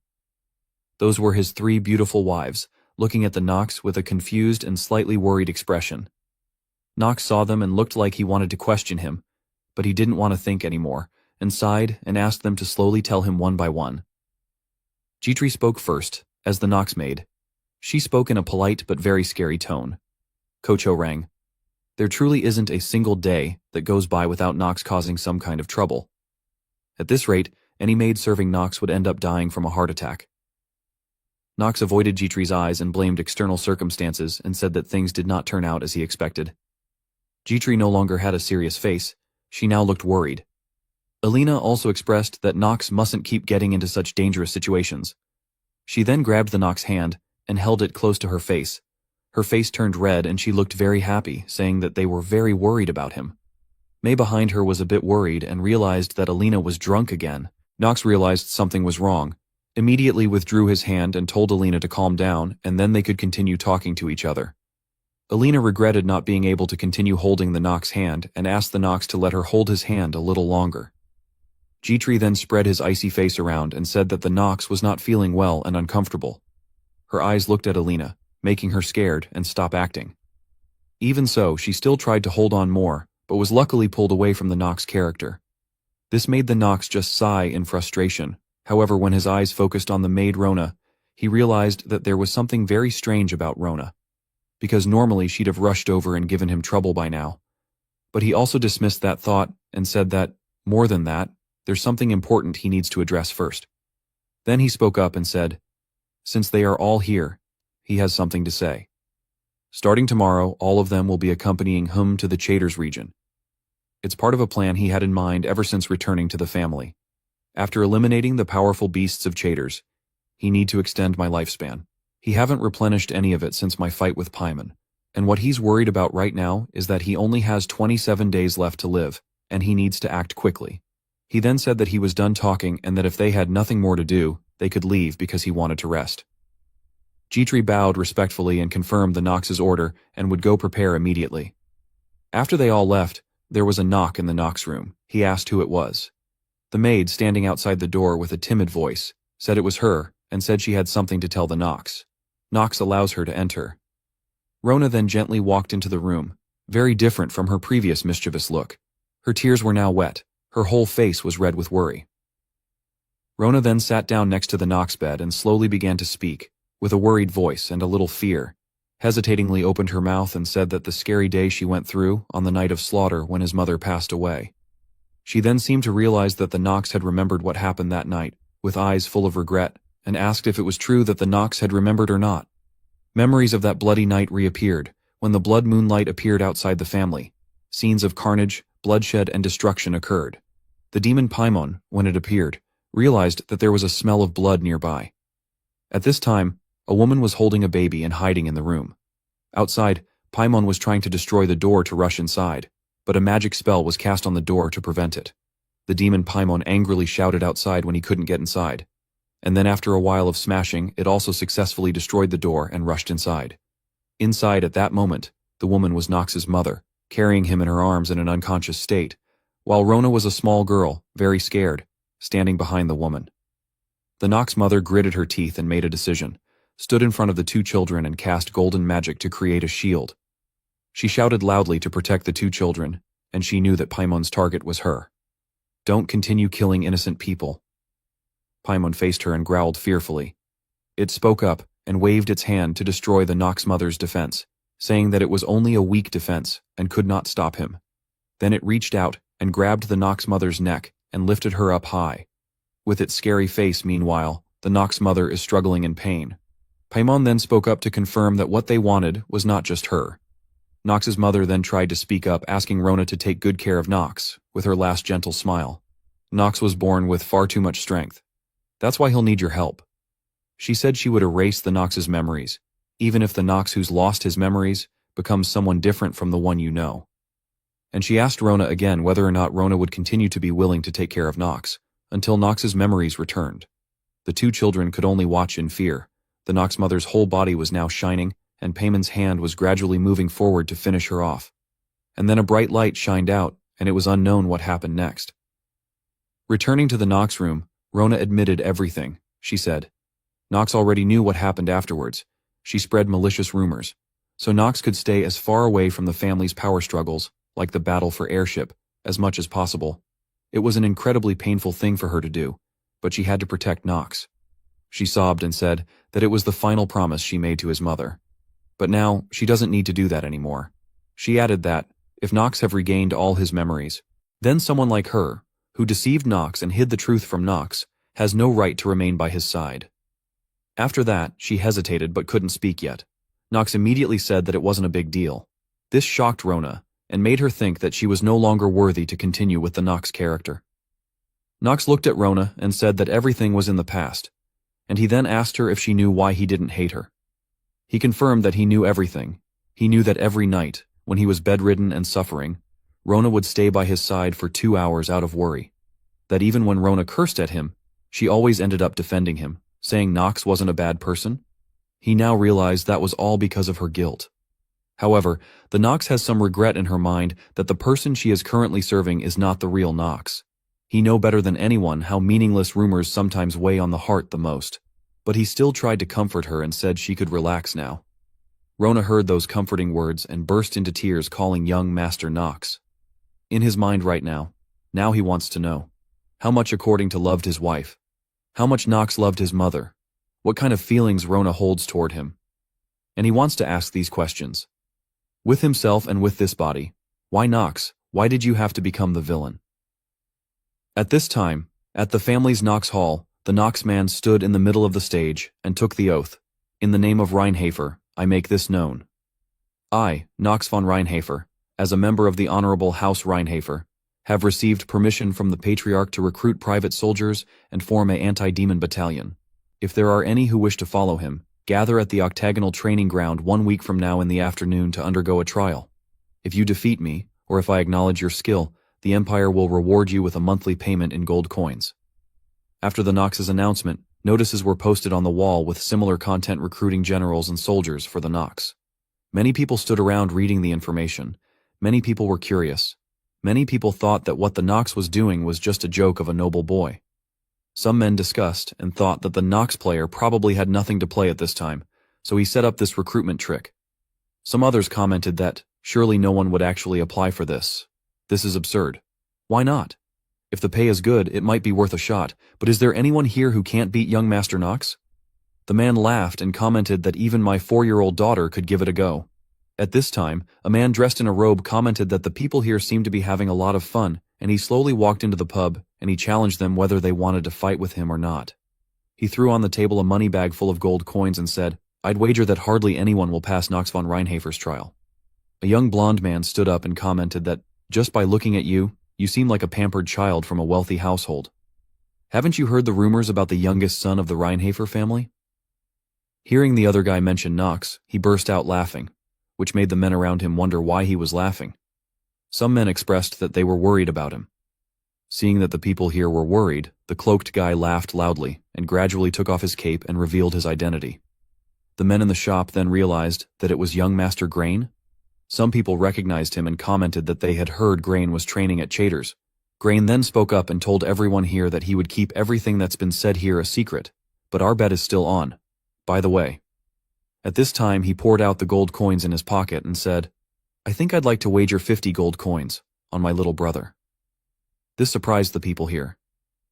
Those were his 3 beautiful wives, looking at the Nox with a confused and slightly worried expression. Nox saw them and looked like he wanted to question him, but he didn't want to think anymore, and sighed and asked them to slowly tell him one by one. Jitri spoke first, as the Nox maid. She spoke in a polite but very scary tone. Kocho rang. There truly isn't a single day that goes by without Nox causing some kind of trouble. At this rate, any maid serving Nox would end up dying from a heart attack. Nox avoided Jitri's eyes and blamed external circumstances and said that things did not turn out as he expected. Jitri no longer had a serious face. She now looked worried. Alina also expressed that Nox mustn't keep getting into such dangerous situations. She then grabbed the Nox hand and held it close to her face. Her face turned red and she looked very happy, saying that they were very worried about him. May behind her was a bit worried and realized that Alina was drunk again. Nox realized something was wrong, immediately withdrew his hand and told Alina to calm down, and then they could continue talking to each other. Alina regretted not being able to continue holding the Nox hand and asked the Nox to let her hold his hand a little longer. Jitri then spread his icy face around and said that the Nox was not feeling well and uncomfortable. Her eyes looked at Alina, making her scared and stop acting. Even so, she still tried to hold on more, but was luckily pulled away from the Nox character. This made the Nox just sigh in frustration. However, when his eyes focused on the maid Rona, he realized that there was something very strange about Rona, because normally she'd have rushed over and given him trouble by now. But he also dismissed that thought and said that, more than that, there's something important he needs to address first. Then he spoke up and said, since they are all here, he has something to say. Starting tomorrow, all of them will be accompanying him to the Chaders region. It's part of a plan he had in mind ever since returning to the family. After eliminating the powerful beasts of Chaders, he need to extend my lifespan. He haven't replenished any of it since my fight with Paimon, and what he's worried about right now is that he only has 27 days left to live, and he needs to act quickly. He then said that he was done talking and that if they had nothing more to do, they could leave because he wanted to rest. Jitri bowed respectfully and confirmed the Nox's order and would go prepare immediately. After they all left, there was a knock in the Nox room. He asked who it was. The maid, standing outside the door with a timid voice, said it was her and said she had something to tell the Nox. Nox allows her to enter. Rona then gently walked into the room, very different from her previous mischievous look. Her tears were now wet. Her whole face was red with worry. Rona then sat down next to the Nox bed and slowly began to speak, with a worried voice and a little fear. Hesitatingly opened her mouth and said that the scary day she went through on the night of slaughter when his mother passed away. She then seemed to realize that the Nox had remembered what happened that night, with eyes full of regret, and asked if it was true that the Nox had remembered or not. Memories of that bloody night reappeared, when the blood moonlight appeared outside the family. Scenes of carnage, bloodshed, and destruction occurred. The demon Paimon, when it appeared, realized that there was a smell of blood nearby. At this time, a woman was holding a baby and hiding in the room. Outside, Paimon was trying to destroy the door to rush inside, but a magic spell was cast on the door to prevent it. The demon Paimon angrily shouted outside when he couldn't get inside, and then after a while of smashing, it also successfully destroyed the door and rushed inside. Inside at that moment, the woman was Nox's mother, carrying him in her arms in an unconscious state, while Rona was a small girl, very scared, standing behind the woman. The Nox mother gritted her teeth and made a decision, stood in front of the two children and cast golden magic to create a shield. She shouted loudly to protect the two children, and she knew that Paimon's target was her. "Don't continue killing innocent people." Paimon faced her and growled fearfully. It spoke up and waved its hand to destroy the Nox mother's defense, saying that it was only a weak defense and could not stop him. Then it reached out and grabbed the Nox mother's neck and lifted her up high. With its scary face, meanwhile, the Nox mother is struggling in pain. Paimon then spoke up to confirm that what they wanted was not just her. Nox's mother then tried to speak up, asking Rona to take good care of Nox, with her last gentle smile. Nox was born with far too much strength. That's why he'll need your help. She said she would erase the Nox's memories, even if the Nox who's lost his memories becomes someone different from the one you know. And she asked Rona again whether or not Rona would continue to be willing to take care of Nox, until Nox's memories returned. The two children could only watch in fear. The Nox mother's whole body was now shining, and Paimon's hand was gradually moving forward to finish her off. And then a bright light shined out, and it was unknown what happened next. Returning to the Nox room, Rona admitted everything, she said. Nox already knew what happened afterwards. She spread malicious rumors, so Nox could stay as far away from the family's power struggles, like the battle for airship, as much as possible. It was an incredibly painful thing for her to do, but she had to protect Nox. She sobbed and said that it was the final promise she made to his mother. But now, she doesn't need to do that anymore. She added that, if Nox have regained all his memories, then someone like her, who deceived Nox and hid the truth from Nox, has no right to remain by his side. After that, she hesitated but couldn't speak yet. Nox immediately said that it wasn't a big deal. This shocked Rona, and made her think that she was no longer worthy to continue with the Nox character. Nox looked at Rona and said that everything was in the past, and he then asked her if she knew why he didn't hate her. He confirmed that he knew everything. He knew that every night, when he was bedridden and suffering, Rona would stay by his side for 2 hours out of worry. That even when Rona cursed at him, she always ended up defending him, saying Nox wasn't a bad person. He now realized that was all because of her guilt. However, the Nox has some regret in her mind that the person she is currently serving is not the real Nox. He knew better than anyone how meaningless rumors sometimes weigh on the heart the most. But he still tried to comfort her and said she could relax now. Rona heard those comforting words and burst into tears, calling young Master Nox. In his mind right now he wants to know how much according to loved his wife, how much Nox loved his mother, what kind of feelings Rona holds toward him. And he wants to ask these questions. With himself and with this body, why Nox? Why did you have to become the villain? At this time, at the family's Nox Hall, the Nox man stood in the middle of the stage and took the oath. In the name of Reinhafer, I make this known. I, Nox von Reinhafer, as a member of the Honorable House Reinhafer, have received permission from the Patriarch to recruit private soldiers and form an anti-demon battalion. If there are any who wish to follow him, gather at the octagonal training ground 1 week from now in the afternoon to undergo a trial. If you defeat me, or if I acknowledge your skill, the Empire will reward you with a monthly payment in gold coins. After the Nox's announcement, notices were posted on the wall with similar content recruiting generals and soldiers for the Nox. Many people stood around reading the information. Many people were curious. Many people thought that what the Nox was doing was just a joke of a noble boy. Some men discussed and thought that the Nox player probably had nothing to play at this time, so he set up this recruitment trick. Some others commented that, surely no one would actually apply for this. This is absurd. Why not? If the pay is good, it might be worth a shot, but is there anyone here who can't beat young Master Nox? The man laughed and commented that even my 4-year-old daughter could give it a go. At this time, a man dressed in a robe commented that the people here seemed to be having a lot of fun, and he slowly walked into the pub, and he challenged them whether they wanted to fight with him or not. He threw on the table a money bag full of gold coins and said, I'd wager that hardly anyone will pass Nox von Reinhafer's trial. A young blonde man stood up and commented that, just by looking at you, you seem like a pampered child from a wealthy household. Haven't you heard the rumors about the youngest son of the Reinhafer family? Hearing the other guy mention Nox, he burst out laughing, which made the men around him wonder why he was laughing. Some men expressed that they were worried about him. Seeing that the people here were worried, the cloaked guy laughed loudly and gradually took off his cape and revealed his identity. The men in the shop then realized that it was young Master Grain. Some people recognized him and commented that they had heard Grain was training at Chater's, Grain then spoke up and told everyone here that he would keep everything that's been said here a secret, but our bet is still on. By the way. At this time he poured out the gold coins in his pocket and said, I think I'd like to wager 50 gold coins on my little brother. This surprised the people here.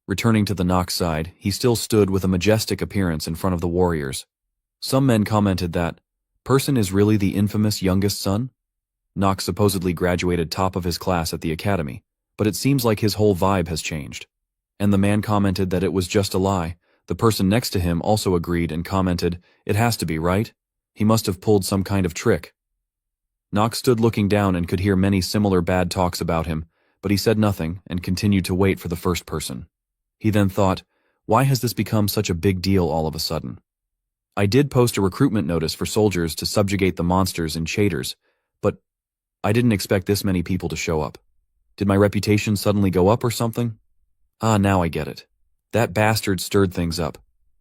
Returning to the Nox side, he still stood with a majestic appearance in front of the warriors. Some men commented that, Person is really the infamous youngest son? Nox supposedly graduated top of his class at the academy, but it seems like his whole vibe has changed. And the man commented that it was just a lie. The person next to him also agreed and commented, It has to be, right? He must have pulled some kind of trick. Nox stood looking down and could hear many similar bad talks about him, but he said nothing and continued to wait for the first person. He then thought, why has this become such a big deal all of a sudden? I did post a recruitment notice for soldiers to subjugate the monsters in Chaders, but I didn't expect this many people to show up. Did my reputation suddenly go up or something? Ah, now I get it. That bastard stirred things up,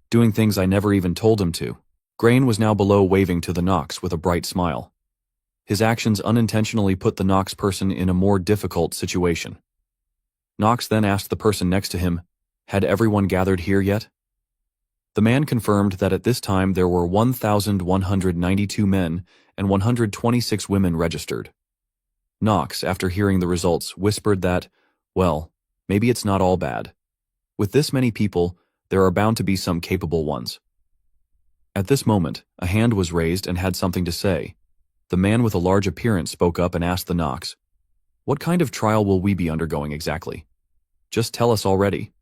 doing things I never even told him to. Grain was now below waving to the Nox with a bright smile. His actions unintentionally put the Nox person in a more difficult situation. Nox then asked the person next to him, had everyone gathered here yet? The man confirmed that at this time there were 1,192 men and 126 women registered. Nox, after hearing the results, whispered that, well, maybe it's not all bad. With this many people, there are bound to be some capable ones. At this moment, a hand was raised and had something to say. The man with a large appearance spoke up and asked the Nox, what kind of trial will we be undergoing exactly? Just tell us already.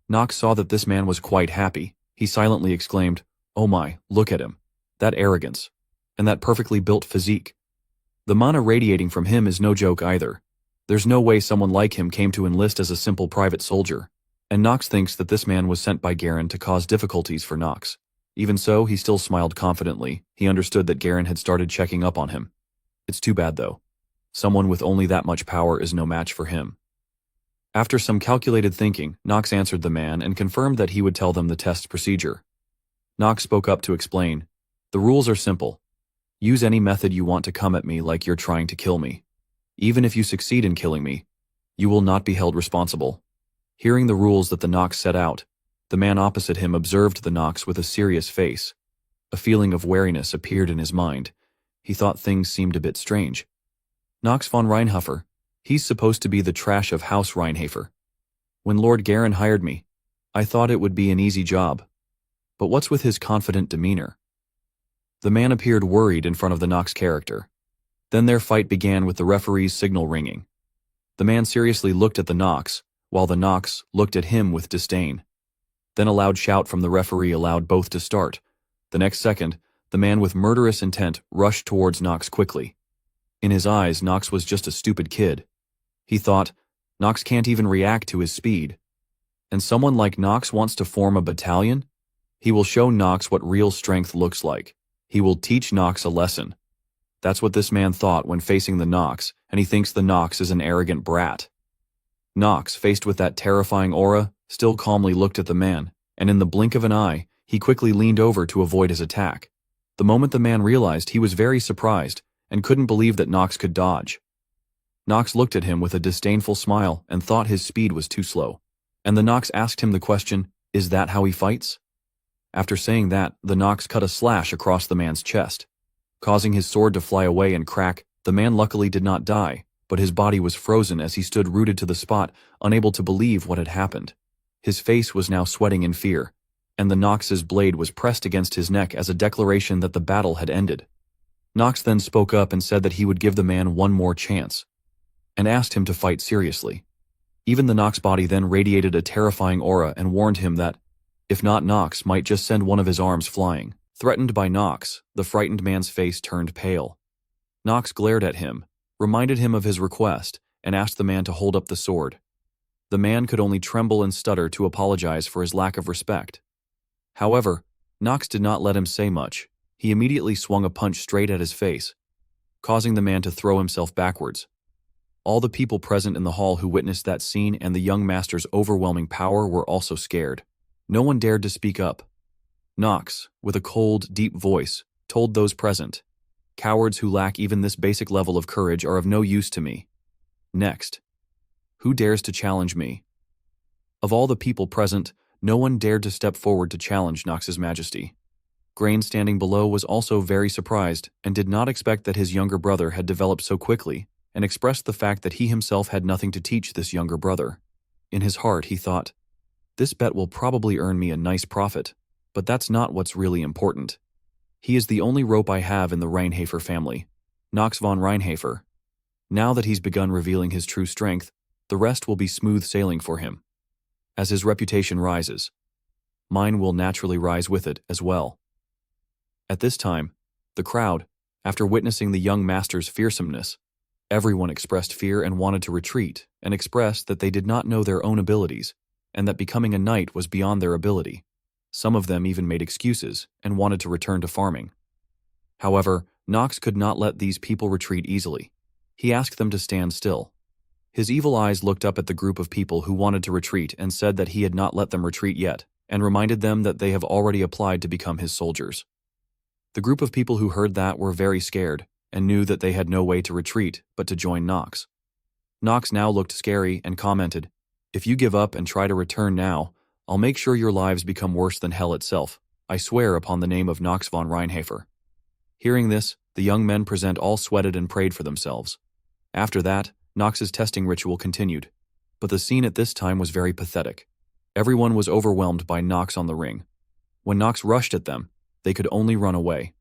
Nox saw that this man was quite happy. He silently exclaimed, oh my, look at him. That arrogance. And that perfectly built physique. The mana radiating from him is no joke either. There's no way someone like him came to enlist as a simple private soldier. And Nox thinks that this man was sent by Garen to cause difficulties for Nox. Even so, he still smiled confidently. He understood that Garen had started checking up on him. It's too bad though. Someone with only that much power is no match for him. After some calculated thinking, Nox answered the man and confirmed that he would tell them the test procedure. Nox spoke up to explain, the rules are simple. Use any method you want to come at me like you're trying to kill me. Even if you succeed in killing me, you will not be held responsible. Hearing the rules that the Nox set out, the man opposite him observed the Nox with a serious face. A feeling of wariness appeared in his mind. He thought things seemed a bit strange. Nox von Reinhofer, he's supposed to be the trash of House Reinhofer. When Lord Garen hired me, I thought it would be an easy job. But what's with his confident demeanor? The man appeared worried in front of the Nox character. Then their fight began with the referee's signal ringing. The man seriously looked at the Nox, while the Nox looked at him with disdain. Then a loud shout from the referee allowed both to start. The next second, the man with murderous intent rushed towards Nox quickly. In his eyes, Nox was just a stupid kid. He thought, Nox can't even react to his speed. And someone like Nox wants to form a battalion? He will show Nox what real strength looks like. He will teach Nox a lesson. That's what this man thought when facing the Nox, and he thinks the Nox is an arrogant brat. Nox, faced with that terrifying aura, still calmly looked at the man, and in the blink of an eye, he quickly leaned over to avoid his attack. The moment the man realized, he was very surprised, and couldn't believe that Nox could dodge. Nox looked at him with a disdainful smile and thought his speed was too slow. And the Nox asked him the question, is that how he fights? After saying that, the Nox cut a slash across the man's chest. Causing his sword to fly away and crack, the man luckily did not die, but his body was frozen as he stood rooted to the spot, unable to believe what had happened. His face was now sweating in fear, and the Nox's blade was pressed against his neck as a declaration that the battle had ended. Nox then spoke up and said that he would give the man one more chance, and asked him to fight seriously. Even the Nox body then radiated a terrifying aura and warned him that, if not, Nox might just send one of his arms flying. Threatened by Nox, the frightened man's face turned pale. Nox glared at him, reminded him of his request, and asked the man to hold up the sword. The man could only tremble and stutter to apologize for his lack of respect. However, Nox did not let him say much. He immediately swung a punch straight at his face, causing the man to throw himself backwards. All the people present in the hall who witnessed that scene and the young master's overwhelming power were also scared. No one dared to speak up. Nox, with a cold, deep voice, told those present, "Cowards who lack even this basic level of courage are of no use to me. Next." Who dares to challenge me? Of all the people present, no one dared to step forward to challenge Nox's majesty. Grain, standing below, was also very surprised and did not expect that his younger brother had developed so quickly, and expressed the fact that he himself had nothing to teach this younger brother. In his heart, he thought, "This bet will probably earn me a nice profit, but that's not what's really important. He is the only rope I have in the Reinhafer family, Nox von Reinhafer. Now that he's begun revealing his true strength, the rest will be smooth sailing for him. As his reputation rises, mine will naturally rise with it as well." At this time, the crowd, after witnessing the young master's fearsomeness, everyone expressed fear and wanted to retreat, and expressed that they did not know their own abilities, and that becoming a knight was beyond their ability. Some of them even made excuses and wanted to return to farming. However, Nox could not let these people retreat easily. He asked them to stand still. His evil eyes looked up at the group of people who wanted to retreat and said that he had not let them retreat yet, and reminded them that they have already applied to become his soldiers. The group of people who heard that were very scared and knew that they had no way to retreat but to join Nox. Nox now looked scary and commented, "If you give up and try to return now, I'll make sure your lives become worse than hell itself. I swear upon the name of Nox von Reinhafer." Hearing this, the young men present all sweated and prayed for themselves. After that, Nox's testing ritual continued, but the scene at this time was very pathetic. Everyone was overwhelmed by Nox on the ring. When Nox rushed at them, they could only run away.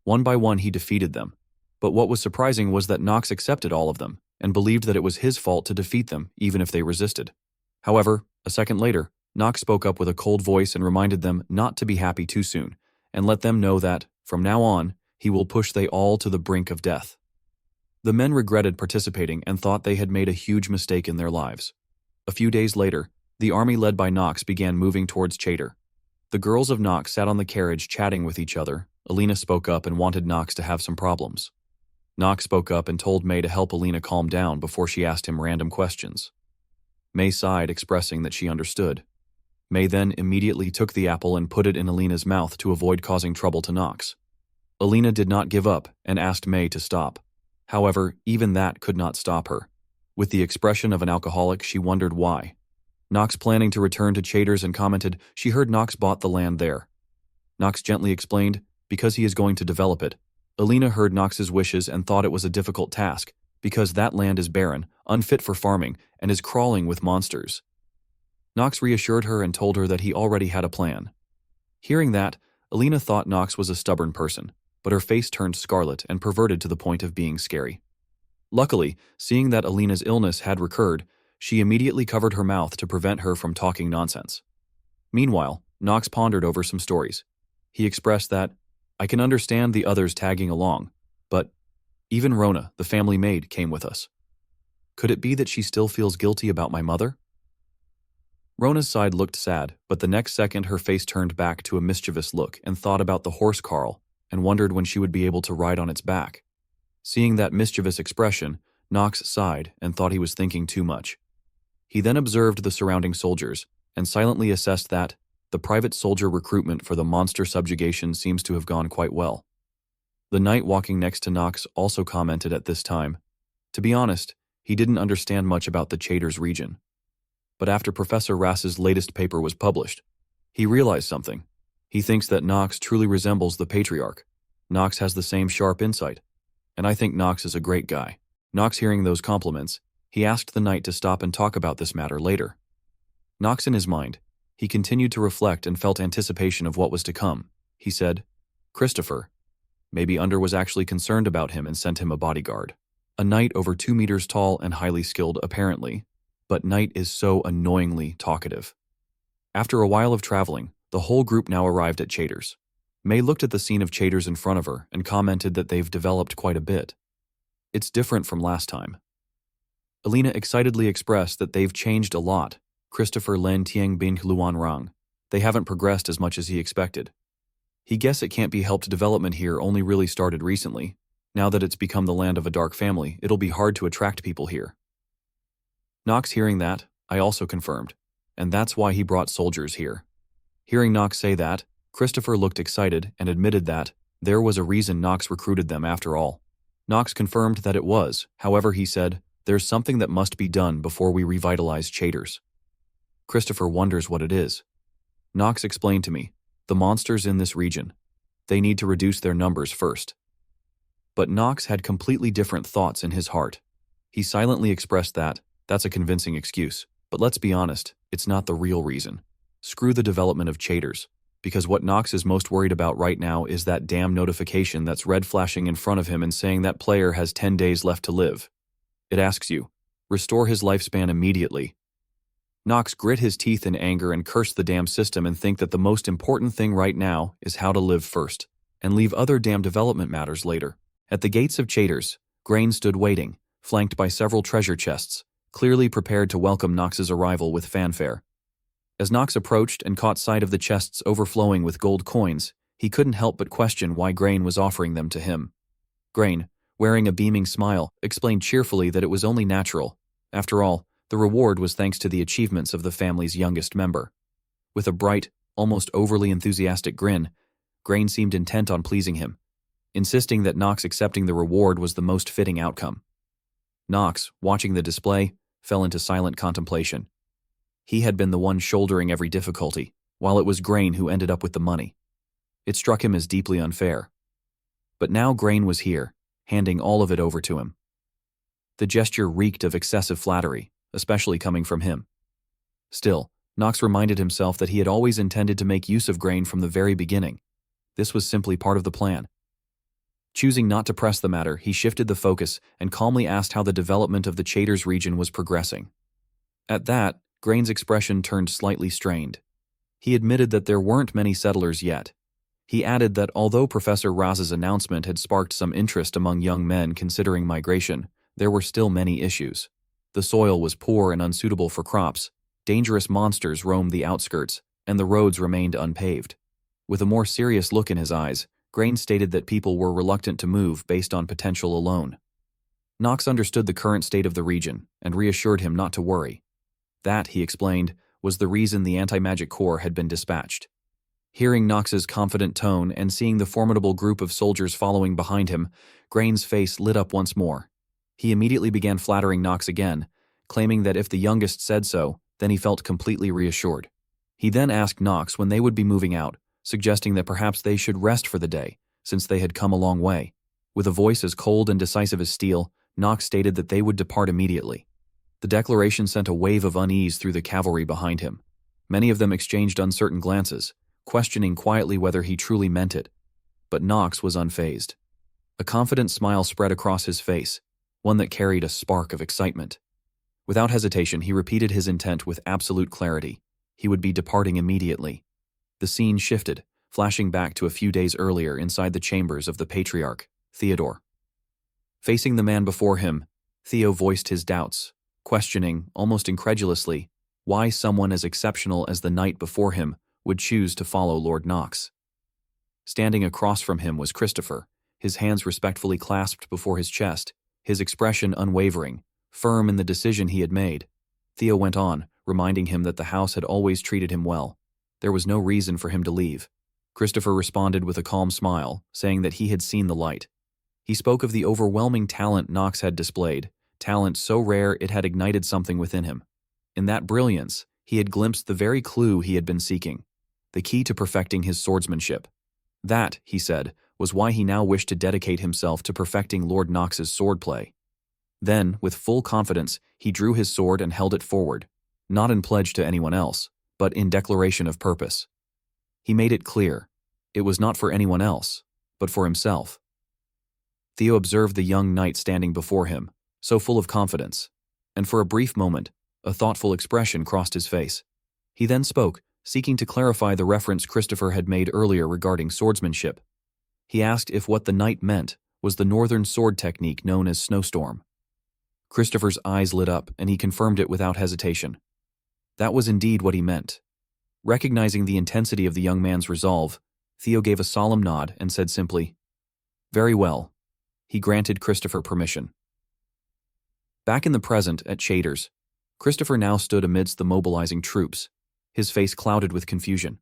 One by one he defeated them, but what was surprising was that Nox accepted all of them and believed that it was his fault to defeat them even if they resisted. However, a second later, Nox spoke up with a cold voice and reminded them not to be happy too soon, and let them know that, from now on, he will push they all to the brink of death. The men regretted participating and thought they had made a huge mistake in their lives. A few days later, the army led by Nox began moving towards Chater. The girls of Nox sat on the carriage chatting with each other. Alina spoke up and wanted Nox to have some problems. Nox spoke up and told May to help Alina calm down before she asked him random questions. May sighed, expressing that she understood. May then immediately took the apple and put it in Alina's mouth to avoid causing trouble to Nox. Alina did not give up and asked May to stop. However, even that could not stop her. With the expression of an alcoholic, she wondered why. Nox planning to return to Chater's and commented she heard Nox bought the land there. Nox gently explained, because he is going to develop it. Alina heard Nox's wishes and thought it was a difficult task, because that land is barren, unfit for farming, and is crawling with monsters. Nox reassured her and told her that he already had a plan. Hearing that, Alina thought Nox was a stubborn person, but her face turned scarlet and perverted to the point of being scary. Luckily, seeing that Alina's illness had recurred, she immediately covered her mouth to prevent her from talking nonsense. Meanwhile, Nox pondered over some stories. He expressed that, "I can understand the others tagging along, but even Rona, the family maid, came with us. Could it be that she still feels guilty about my mother?" Rona's side looked sad, but the next second her face turned back to a mischievous look and thought about the horse Carl and wondered when she would be able to ride on its back. Seeing that mischievous expression, Nox sighed and thought he was thinking too much. He then observed the surrounding soldiers and silently assessed that the private soldier recruitment for the monster subjugation seems to have gone quite well. The knight walking next to Nox also commented at this time. To be honest, he didn't understand much about the Chater's region. But after Professor Rass's latest paper was published, he realized something. He thinks that Nox truly resembles the patriarch. Nox has the same sharp insight, and I think Nox is a great guy. Nox hearing those compliments, he asked the knight to stop and talk about this matter later. Nox in his mind, he continued to reflect and felt anticipation of what was to come. He said, "Christopher." Maybe Under was actually concerned about him and sent him a bodyguard. A knight over 2 meters tall and highly skilled, apparently, but Knight is so annoyingly talkative. After a while of traveling, the whole group now arrived at Chater's. May looked at the scene of Chater's in front of her and commented that they've developed quite a bit. It's different from last time. Alina excitedly expressed that they've changed a lot. Christopher Len Tiang Bin Luan Rang. They haven't progressed as much as he expected. He guessed it can't be helped development here only really started recently. Now that it's become the land of a dark family, it'll be hard to attract people here. Nox hearing that, I also confirmed, and that's why he brought soldiers here. Hearing Nox say that, Christopher looked excited and admitted that there was a reason Nox recruited them after all. Nox confirmed that it was, however he said, There's something that must be done before we revitalize Chaders. Christopher wonders what it is. Knox explained to me, the monsters in this region. They need to reduce their numbers first. But Knox had completely different thoughts in his heart. He silently expressed that, that's a convincing excuse. But let's be honest, it's not the real reason. Screw the development of Chaders. Because what Knox is most worried about right now is that damn notification that's red flashing in front of him and saying that player has 10 days left to live. It asks you, restore his lifespan immediately. Knox grit his teeth in anger and cursed the damn system and think that the most important thing right now is how to live first, and leave other damn development matters later. At the gates of Chaders, Grain stood waiting, flanked by several treasure chests, clearly prepared to welcome Knox's arrival with fanfare. As Knox approached and caught sight of the chests overflowing with gold coins, he couldn't help but question why Grain was offering them to him. Grain, wearing a beaming smile, explained cheerfully that it was only natural. After all, the reward was thanks to the achievements of the family's youngest member. With a bright, almost overly enthusiastic grin, Grain seemed intent on pleasing him, insisting that Knox accepting the reward was the most fitting outcome. Knox, watching the display, fell into silent contemplation. He had been the one shouldering every difficulty, while it was Grain who ended up with the money. It struck him as deeply unfair. But now Grain was here, handing all of it over to him. The gesture reeked of excessive flattery, especially coming from him. Still, Knox reminded himself that he had always intended to make use of Grain from the very beginning. This was simply part of the plan. Choosing not to press the matter, he shifted the focus and calmly asked how the development of the Chaders region was progressing. At that, Grain's expression turned slightly strained. He admitted that there weren't many settlers yet. He added that although Professor Raz's announcement had sparked some interest among young men considering migration, there were still many issues. The soil was poor and unsuitable for crops, dangerous monsters roamed the outskirts, and the roads remained unpaved. With a more serious look in his eyes, Grain stated that people were reluctant to move based on potential alone. Knox understood the current state of the region and reassured him not to worry. That, he explained, was the reason the anti-magic corps had been dispatched. Hearing Knox's confident tone and seeing the formidable group of soldiers following behind him, Grain's face lit up once more. He immediately began flattering Knox again, claiming that if the youngest said so, then he felt completely reassured. He then asked Knox when they would be moving out, suggesting that perhaps they should rest for the day, since they had come a long way. With a voice as cold and decisive as steel, Knox stated that they would depart immediately. The declaration sent a wave of unease through the cavalry behind him. Many of them exchanged uncertain glances, questioning quietly whether he truly meant it. But Knox was unfazed. A confident smile spread across his face, one that carried a spark of excitement. Without hesitation, he repeated his intent with absolute clarity. He would be departing immediately. The scene shifted, flashing back to a few days earlier inside the chambers of the patriarch, Theodore. Facing the man before him, Theo voiced his doubts, questioning, almost incredulously, why someone as exceptional as the knight before him would choose to follow Lord Knox. Standing across from him was Christopher, his hands respectfully clasped before his chest, his expression unwavering, firm in the decision he had made. Theo went on, reminding him that the house had always treated him well. There was no reason for him to leave. Christopher responded with a calm smile, saying that he had seen the light. He spoke of the overwhelming talent Knox had displayed, talent so rare it had ignited something within him. In that brilliance, he had glimpsed the very clue he had been seeking, the key to perfecting his swordsmanship. That, he said, was why he now wished to dedicate himself to perfecting Lord Knox's swordplay. Then, with full confidence, he drew his sword and held it forward, not in pledge to anyone else, but in declaration of purpose. He made it clear, it was not for anyone else, but for himself. Theo observed the young knight standing before him, so full of confidence, and for a brief moment, a thoughtful expression crossed his face. He then spoke, seeking to clarify the reference Christopher had made earlier regarding swordsmanship. He asked if what the knight meant was the northern sword technique known as snowstorm. Christopher's eyes lit up, and he confirmed it without hesitation. That was indeed what he meant. Recognizing the intensity of the young man's resolve, Theo gave a solemn nod and said simply, "Very well." He granted Christopher permission. Back in the present, at Chaders, Christopher now stood amidst the mobilizing troops, his face clouded with confusion.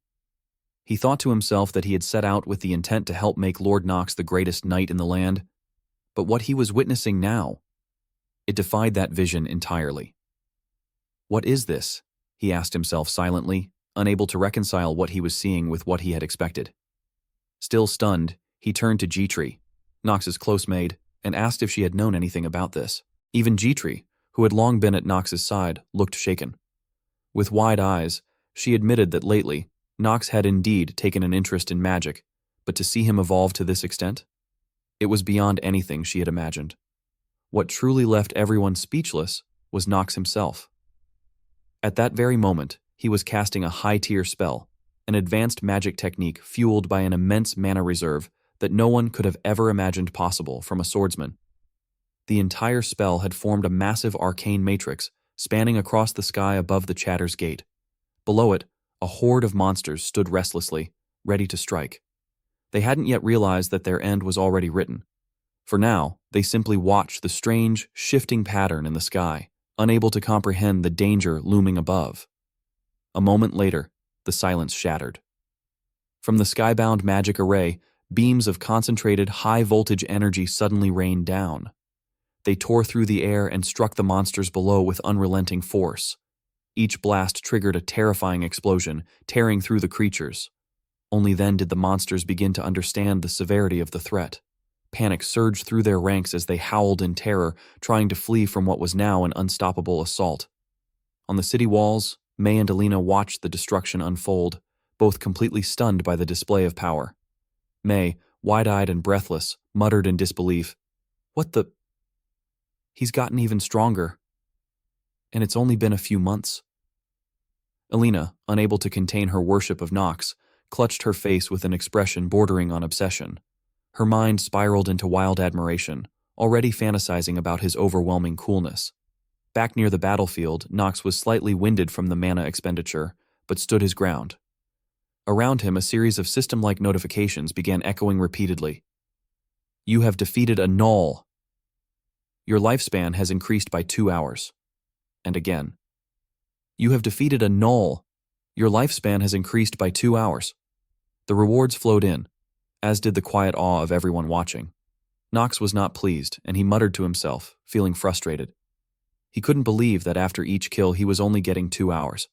He thought to himself that he had set out with the intent to help make Lord Knox the greatest knight in the land, but what he was witnessing now, It defied that vision entirely. What is this? He asked himself silently, unable to reconcile what he was seeing with what he had expected. Still stunned, he turned to G-Tree, Nox's close maid, and asked if she had known anything about this. Even G-Tree, who had long been at Nox's side, looked shaken. With wide eyes, she admitted that lately, Nox had indeed taken an interest in magic, but to see him evolve to this extent? It was beyond anything she had imagined. What truly left everyone speechless was Nox himself. At that very moment, he was casting a high-tier spell, an advanced magic technique fueled by an immense mana reserve that no one could have ever imagined possible from a swordsman. The entire spell had formed a massive arcane matrix spanning across the sky above the Chatter's Gate. Below it, a horde of monsters stood restlessly, ready to strike. They hadn't yet realized that their end was already written. For now, they simply watched the strange, shifting pattern in the sky, unable to comprehend the danger looming above. A moment later, the silence shattered. From the skybound magic array, beams of concentrated, high-voltage energy suddenly rained down. They tore through the air and struck the monsters below with unrelenting force. Each blast triggered a terrifying explosion, tearing through the creatures. Only then did the monsters begin to understand the severity of the threat. Panic surged through their ranks as they howled in terror, trying to flee from what was now an unstoppable assault. On the city walls, May and Alina watched the destruction unfold, both completely stunned by the display of power. May, wide-eyed and breathless, muttered in disbelief, "What the? He's gotten even stronger. And it's only been a few months." Alina, unable to contain her worship of Nox, clutched her face with an expression bordering on obsession. Her mind spiraled into wild admiration, already fantasizing about his overwhelming coolness. Back near the battlefield, Nox was slightly winded from the mana expenditure, but stood his ground. Around him, a series of system-like notifications began echoing repeatedly. "You have defeated a Null. Your lifespan has increased by 2 hours." And again. "You have defeated a Null. Your lifespan has increased by 2 hours." The rewards flowed in, as did the quiet awe of everyone watching. Nox was not pleased, and he muttered to himself, feeling frustrated. He couldn't believe that after each kill he was only getting 2 hours.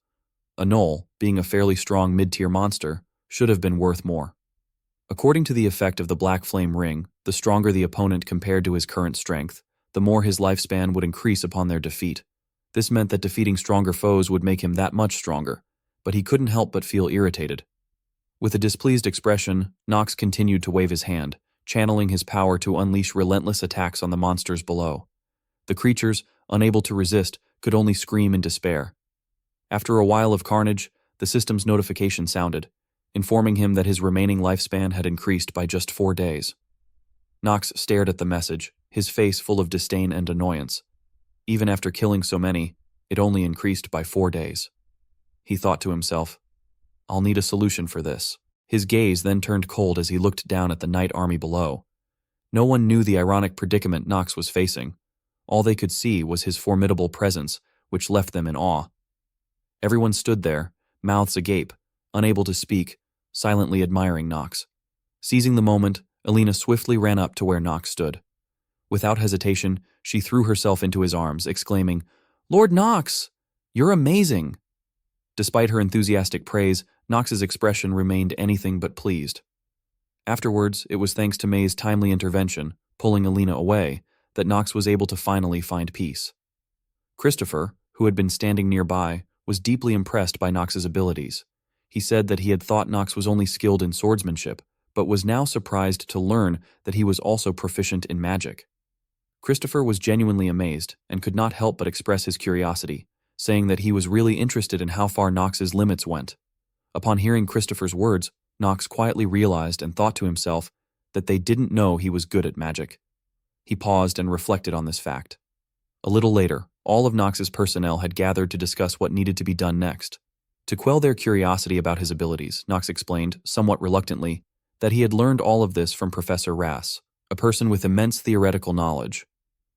A Null, being a fairly strong mid-tier monster, should have been worth more. According to the effect of the Black Flame Ring, the stronger the opponent compared to his current strength, the more his lifespan would increase upon their defeat. This meant that defeating stronger foes would make him that much stronger, but he couldn't help but feel irritated. With a displeased expression, Nox continued to wave his hand, channeling his power to unleash relentless attacks on the monsters below. The creatures, unable to resist, could only scream in despair. After a while of carnage, the system's notification sounded, informing him that his remaining lifespan had increased by just 4 days. Nox stared at the message, his face full of disdain and annoyance. Even after killing so many, it only increased by 4 days. He thought to himself, "I'll need a solution for this." His gaze then turned cold as he looked down at the Knight Army below. No one knew the ironic predicament Nox was facing. All they could see was his formidable presence, which left them in awe. Everyone stood there, mouths agape, unable to speak, silently admiring Nox. Seizing the moment, Alina swiftly ran up to where Nox stood. Without hesitation, she threw herself into his arms, exclaiming, "Lord Nox, you're amazing!" Despite her enthusiastic praise, Nox's expression remained anything but pleased. Afterwards, it was thanks to May's timely intervention, pulling Alina away, that Nox was able to finally find peace. Christopher, who had been standing nearby, was deeply impressed by Nox's abilities. He said that he had thought Nox was only skilled in swordsmanship, but was now surprised to learn that he was also proficient in magic. Christopher was genuinely amazed and could not help but express his curiosity, saying that he was really interested in how far Nox's limits went. Upon hearing Christopher's words, Nox quietly realized and thought to himself that they didn't know he was good at magic. He paused and reflected on this fact. A little later, all of Nox's personnel had gathered to discuss what needed to be done next. To quell their curiosity about his abilities, Nox explained, somewhat reluctantly, that he had learned all of this from Professor Rass, a person with immense theoretical knowledge.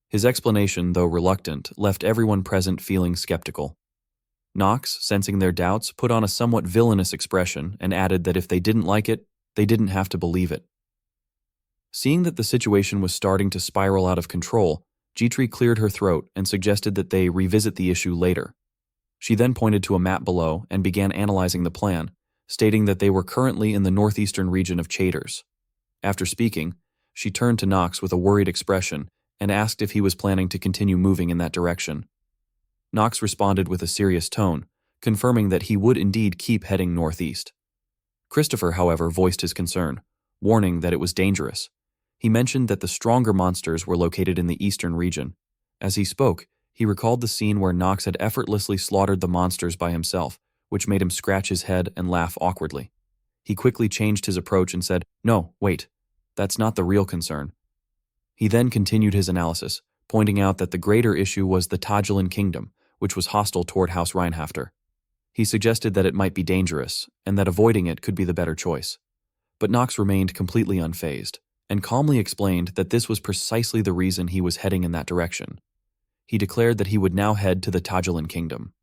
His explanation, though reluctant, left everyone present feeling skeptical. Nox, sensing their doubts, put on a somewhat villainous expression and added that if they didn't like it, they didn't have to believe it. Seeing that the situation was starting to spiral out of control, Jitri cleared her throat and suggested that they revisit the issue later. She then pointed to a map below and began analyzing the plan, stating that they were currently in the northeastern region of Chaders. After speaking, she turned to Knox with a worried expression and asked if he was planning to continue moving in that direction. Knox responded with a serious tone, confirming that he would indeed keep heading northeast. Christopher, however, voiced his concern, warning that it was dangerous. He mentioned that the stronger monsters were located in the eastern region. As he spoke, he recalled the scene where Knox had effortlessly slaughtered the monsters by himself, which made him scratch his head and laugh awkwardly. He quickly changed his approach and said, "No, wait, that's not the real concern." He then continued his analysis, pointing out that the greater issue was the Tagelin kingdom, which was hostile toward House Reinhafter. He suggested that it might be dangerous, and that avoiding it could be the better choice. But Knox remained completely unfazed, and calmly explained that this was precisely the reason he was heading in that direction. He declared that he would now head to the Tagelin kingdom.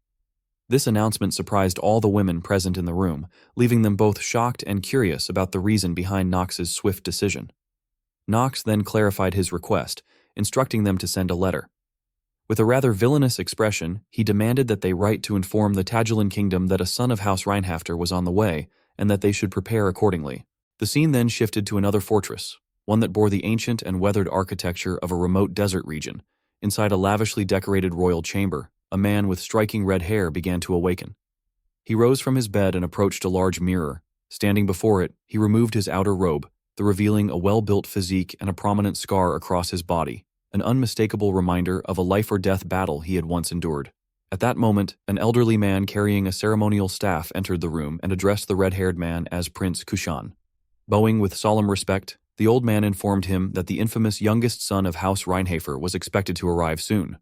This announcement surprised all the women present in the room, leaving them both shocked and curious about the reason behind Knox's swift decision. Knox then clarified his request, instructing them to send a letter. With a rather villainous expression, he demanded that they write to inform the Tagelin kingdom that a son of House Reinhafter was on the way, and that they should prepare accordingly. The scene then shifted to another fortress, one that bore the ancient and weathered architecture of a remote desert region. Inside a lavishly decorated royal chamber, a man with striking red hair began to awaken. He rose from his bed and approached a large mirror. Standing before it, he removed his outer robe, revealing a well-built physique and a prominent scar across his body, an unmistakable reminder of a life-or-death battle he had once endured. At that moment, an elderly man carrying a ceremonial staff entered the room and addressed the red-haired man as Prince Kushan. Bowing with solemn respect, the old man informed him that the infamous youngest son of House Reinhafer was expected to arrive soon.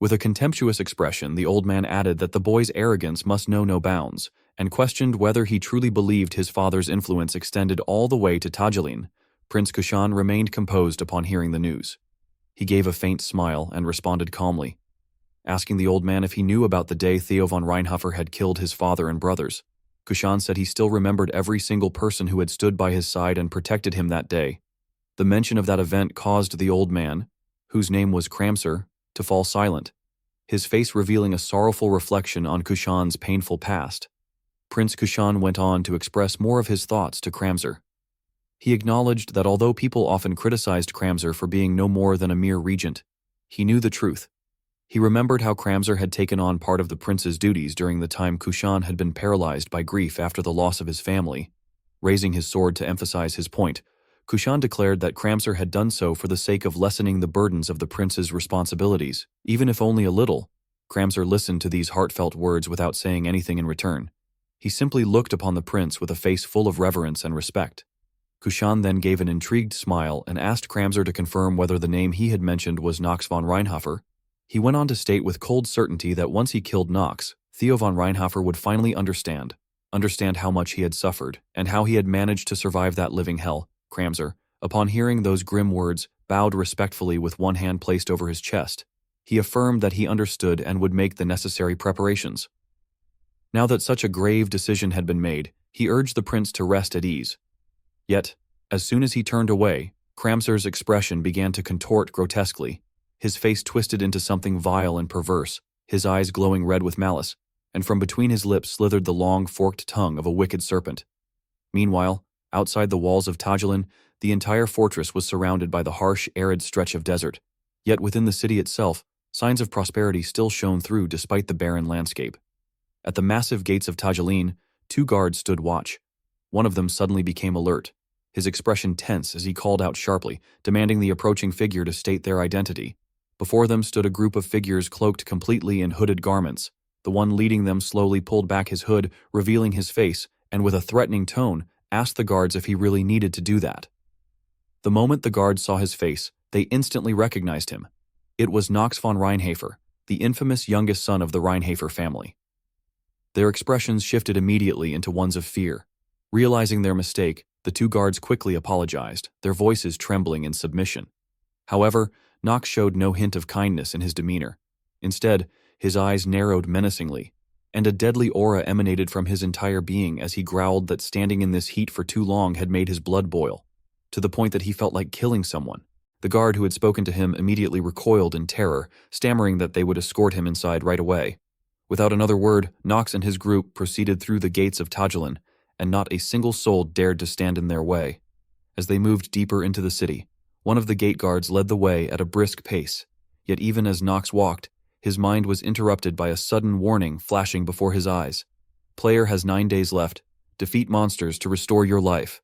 With a contemptuous expression, the old man added that the boy's arrogance must know no bounds, and questioned whether he truly believed his father's influence extended all the way to Tagelin. Prince Kushan remained composed upon hearing the news. He gave a faint smile and responded calmly, asking the old man if he knew about the day Theo von Reinhofer had killed his father and brothers. Kushan said he still remembered every single person who had stood by his side and protected him that day. The mention of that event caused the old man, whose name was Kramser, to fall silent, his face revealing a sorrowful reflection on Kushan's painful past. Prince Kushan went on to express more of his thoughts to Kramser. He acknowledged that although people often criticized Kramser for being no more than a mere regent, he knew the truth. He remembered how Kramser had taken on part of the prince's duties during the time Kushan had been paralyzed by grief after the loss of his family. Raising his sword to emphasize his point, Kushan declared that Kramser had done so for the sake of lessening the burdens of the prince's responsibilities, even if only a little. Kramser listened to these heartfelt words without saying anything in return. He simply looked upon the prince with a face full of reverence and respect. Kushan then gave an intrigued smile and asked Kramser to confirm whether the name he had mentioned was Knox von Reinhofer. He went on to state with cold certainty that once he killed Knox, Theo von Reinhofer would finally understand how much he had suffered, and how he had managed to survive that living hell. Kramser, upon hearing those grim words, bowed respectfully with one hand placed over his chest. He affirmed that he understood and would make the necessary preparations. Now that such a grave decision had been made, he urged the prince to rest at ease. Yet, as soon as he turned away, Kramser's expression began to contort grotesquely. His face twisted into something vile and perverse, his eyes glowing red with malice, and from between his lips slithered the long, forked tongue of a wicked serpent. Meanwhile, outside the walls of Tagelin, the entire fortress was surrounded by the harsh, arid stretch of desert. Yet within the city itself, signs of prosperity still shone through despite the barren landscape. At the massive gates of Tagelin, 2 guards stood watch. One of them suddenly became alert, his expression tense as he called out sharply, demanding the approaching figure to state their identity. Before them stood a group of figures cloaked completely in hooded garments. The one leading them slowly pulled back his hood, revealing his face, and with a threatening tone, asked the guards if he really needed to do that. The moment the guards saw his face, they instantly recognized him. It was Knox von Reinhafer, the infamous youngest son of the Reinhafer family. Their expressions shifted immediately into ones of fear. Realizing their mistake, the 2 guards quickly apologized, their voices trembling in submission. However, Knox showed no hint of kindness in his demeanor. Instead, his eyes narrowed menacingly, and a deadly aura emanated from his entire being as he growled that standing in this heat for too long had made his blood boil, to the point that he felt like killing someone. The guard who had spoken to him immediately recoiled in terror, stammering that they would escort him inside right away. Without another word, Nox and his group proceeded through the gates of Tajulan, and not a single soul dared to stand in their way. As they moved deeper into the city, one of the gate guards led the way at a brisk pace, yet even as Nox walked, his mind was interrupted by a sudden warning flashing before his eyes. Player has 9 days left. Defeat monsters to restore your life.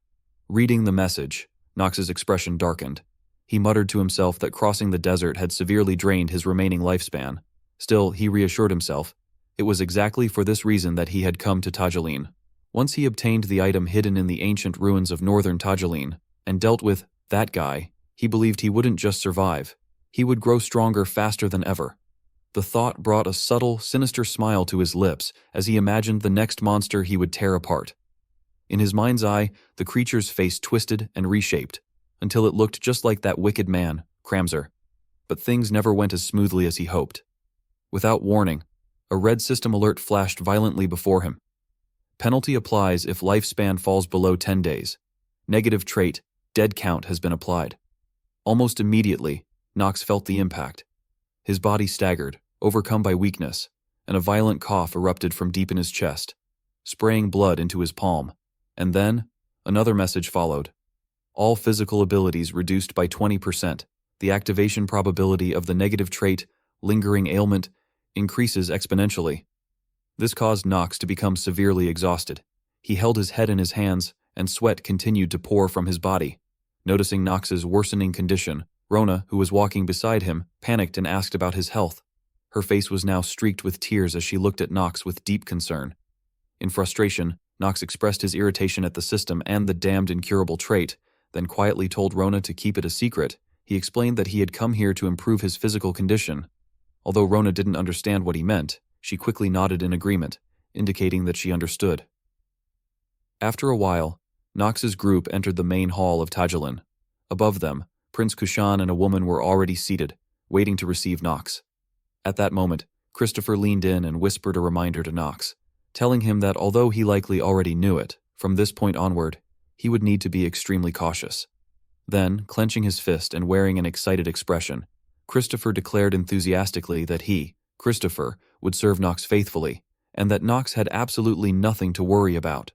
Reading the message, Nox's expression darkened. He muttered to himself that crossing the desert had severely drained his remaining lifespan. Still, he reassured himself. It was exactly for this reason that he had come to Tajulan. Once he obtained the item hidden in the ancient ruins of northern Tajulan and dealt with that guy, he believed he wouldn't just survive. He would grow stronger faster than ever. The thought brought a subtle, sinister smile to his lips as he imagined the next monster he would tear apart. In his mind's eye, the creature's face twisted and reshaped, until it looked just like that wicked man, Kramzer. But things never went as smoothly as he hoped. Without warning, a red system alert flashed violently before him. Penalty applies if lifespan falls below 10 days. Negative trait, dead count has been applied. Almost immediately, Nox felt the impact. His body staggered, overcome by weakness, and a violent cough erupted from deep in his chest, spraying blood into his palm. And then, another message followed. All physical abilities reduced by 20%. The activation probability of the negative trait, lingering ailment, increases exponentially. This caused Nox to become severely exhausted. He held his head in his hands, and sweat continued to pour from his body. Noticing Nox's worsening condition, Rona, who was walking beside him, panicked and asked about his health. Her face was now streaked with tears as she looked at Nox with deep concern. In frustration, Nox expressed his irritation at the system and the damned incurable trait, then quietly told Rona to keep it a secret. He explained that he had come here to improve his physical condition. Although Rona didn't understand what he meant, she quickly nodded in agreement, indicating that she understood. After a while, Nox's group entered the main hall of Tajulan. Above them, Prince Kushan and a woman were already seated, waiting to receive Nox. At that moment, Christopher leaned in and whispered a reminder to Nox, telling him that although he likely already knew it, from this point onward, he would need to be extremely cautious. Then, clenching his fist and wearing an excited expression, Christopher declared enthusiastically that he, Christopher, would serve Nox faithfully, and that Nox had absolutely nothing to worry about.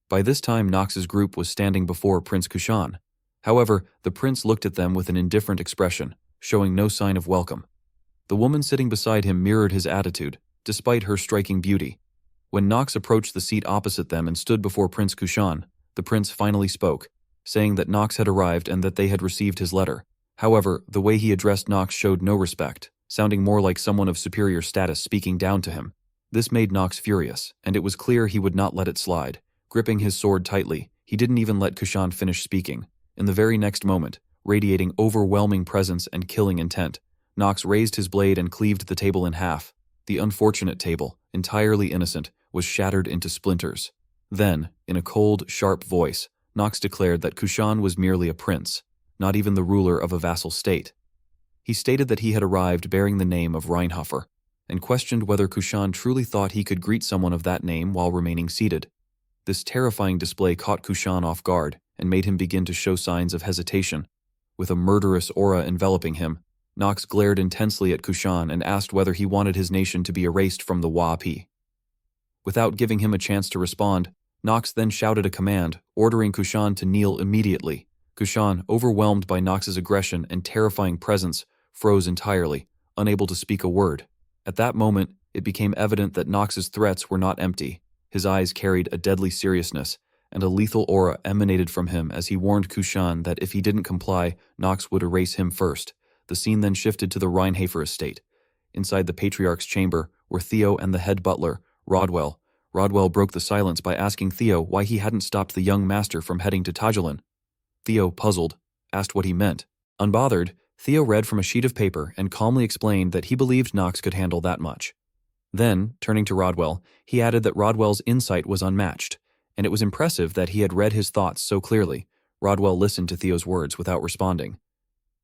By this time, Nox's group was standing before Prince Kushan. However, the prince looked at them with an indifferent expression, showing no sign of welcome. The woman sitting beside him mirrored his attitude, despite her striking beauty. When Nox approached the seat opposite them and stood before Prince Kushan, the prince finally spoke, saying that Nox had arrived and that they had received his letter. However, the way he addressed Nox showed no respect, sounding more like someone of superior status speaking down to him. This made Nox furious, and it was clear he would not let it slide. Gripping his sword tightly, he didn't even let Kushan finish speaking. In the very next moment, radiating overwhelming presence and killing intent, Nox raised his blade and cleaved the table in half. The unfortunate table, entirely innocent, was shattered into splinters. Then, in a cold, sharp voice, Nox declared that Kushan was merely a prince, not even the ruler of a vassal state. He stated that he had arrived bearing the name of Reinhofer, and questioned whether Kushan truly thought he could greet someone of that name while remaining seated. This terrifying display caught Kushan off guard and made him begin to show signs of hesitation. With a murderous aura enveloping him, Nox glared intensely at Kushan and asked whether he wanted his nation to be erased from the Wa-Pi. Without giving him a chance to respond, Nox then shouted a command, ordering Kushan to kneel immediately. Kushan, overwhelmed by Nox's aggression and terrifying presence, froze entirely, unable to speak a word. At that moment, it became evident that Nox's threats were not empty. His eyes carried a deadly seriousness, and a lethal aura emanated from him as he warned Kushan that if he didn't comply, Nox would erase him first. The scene then shifted to the Reinhofer estate. Inside the Patriarch's chamber were Theo and the head butler, Rodwell. Rodwell broke the silence by asking Theo why he hadn't stopped the young master from heading to Tajulan. Theo, puzzled, asked what he meant. Unbothered, Theo read from a sheet of paper and calmly explained that he believed Nox could handle that much. Then, turning to Rodwell, he added that Rodwell's insight was unmatched, and it was impressive that he had read his thoughts so clearly. Rodwell listened to Theo's words without responding.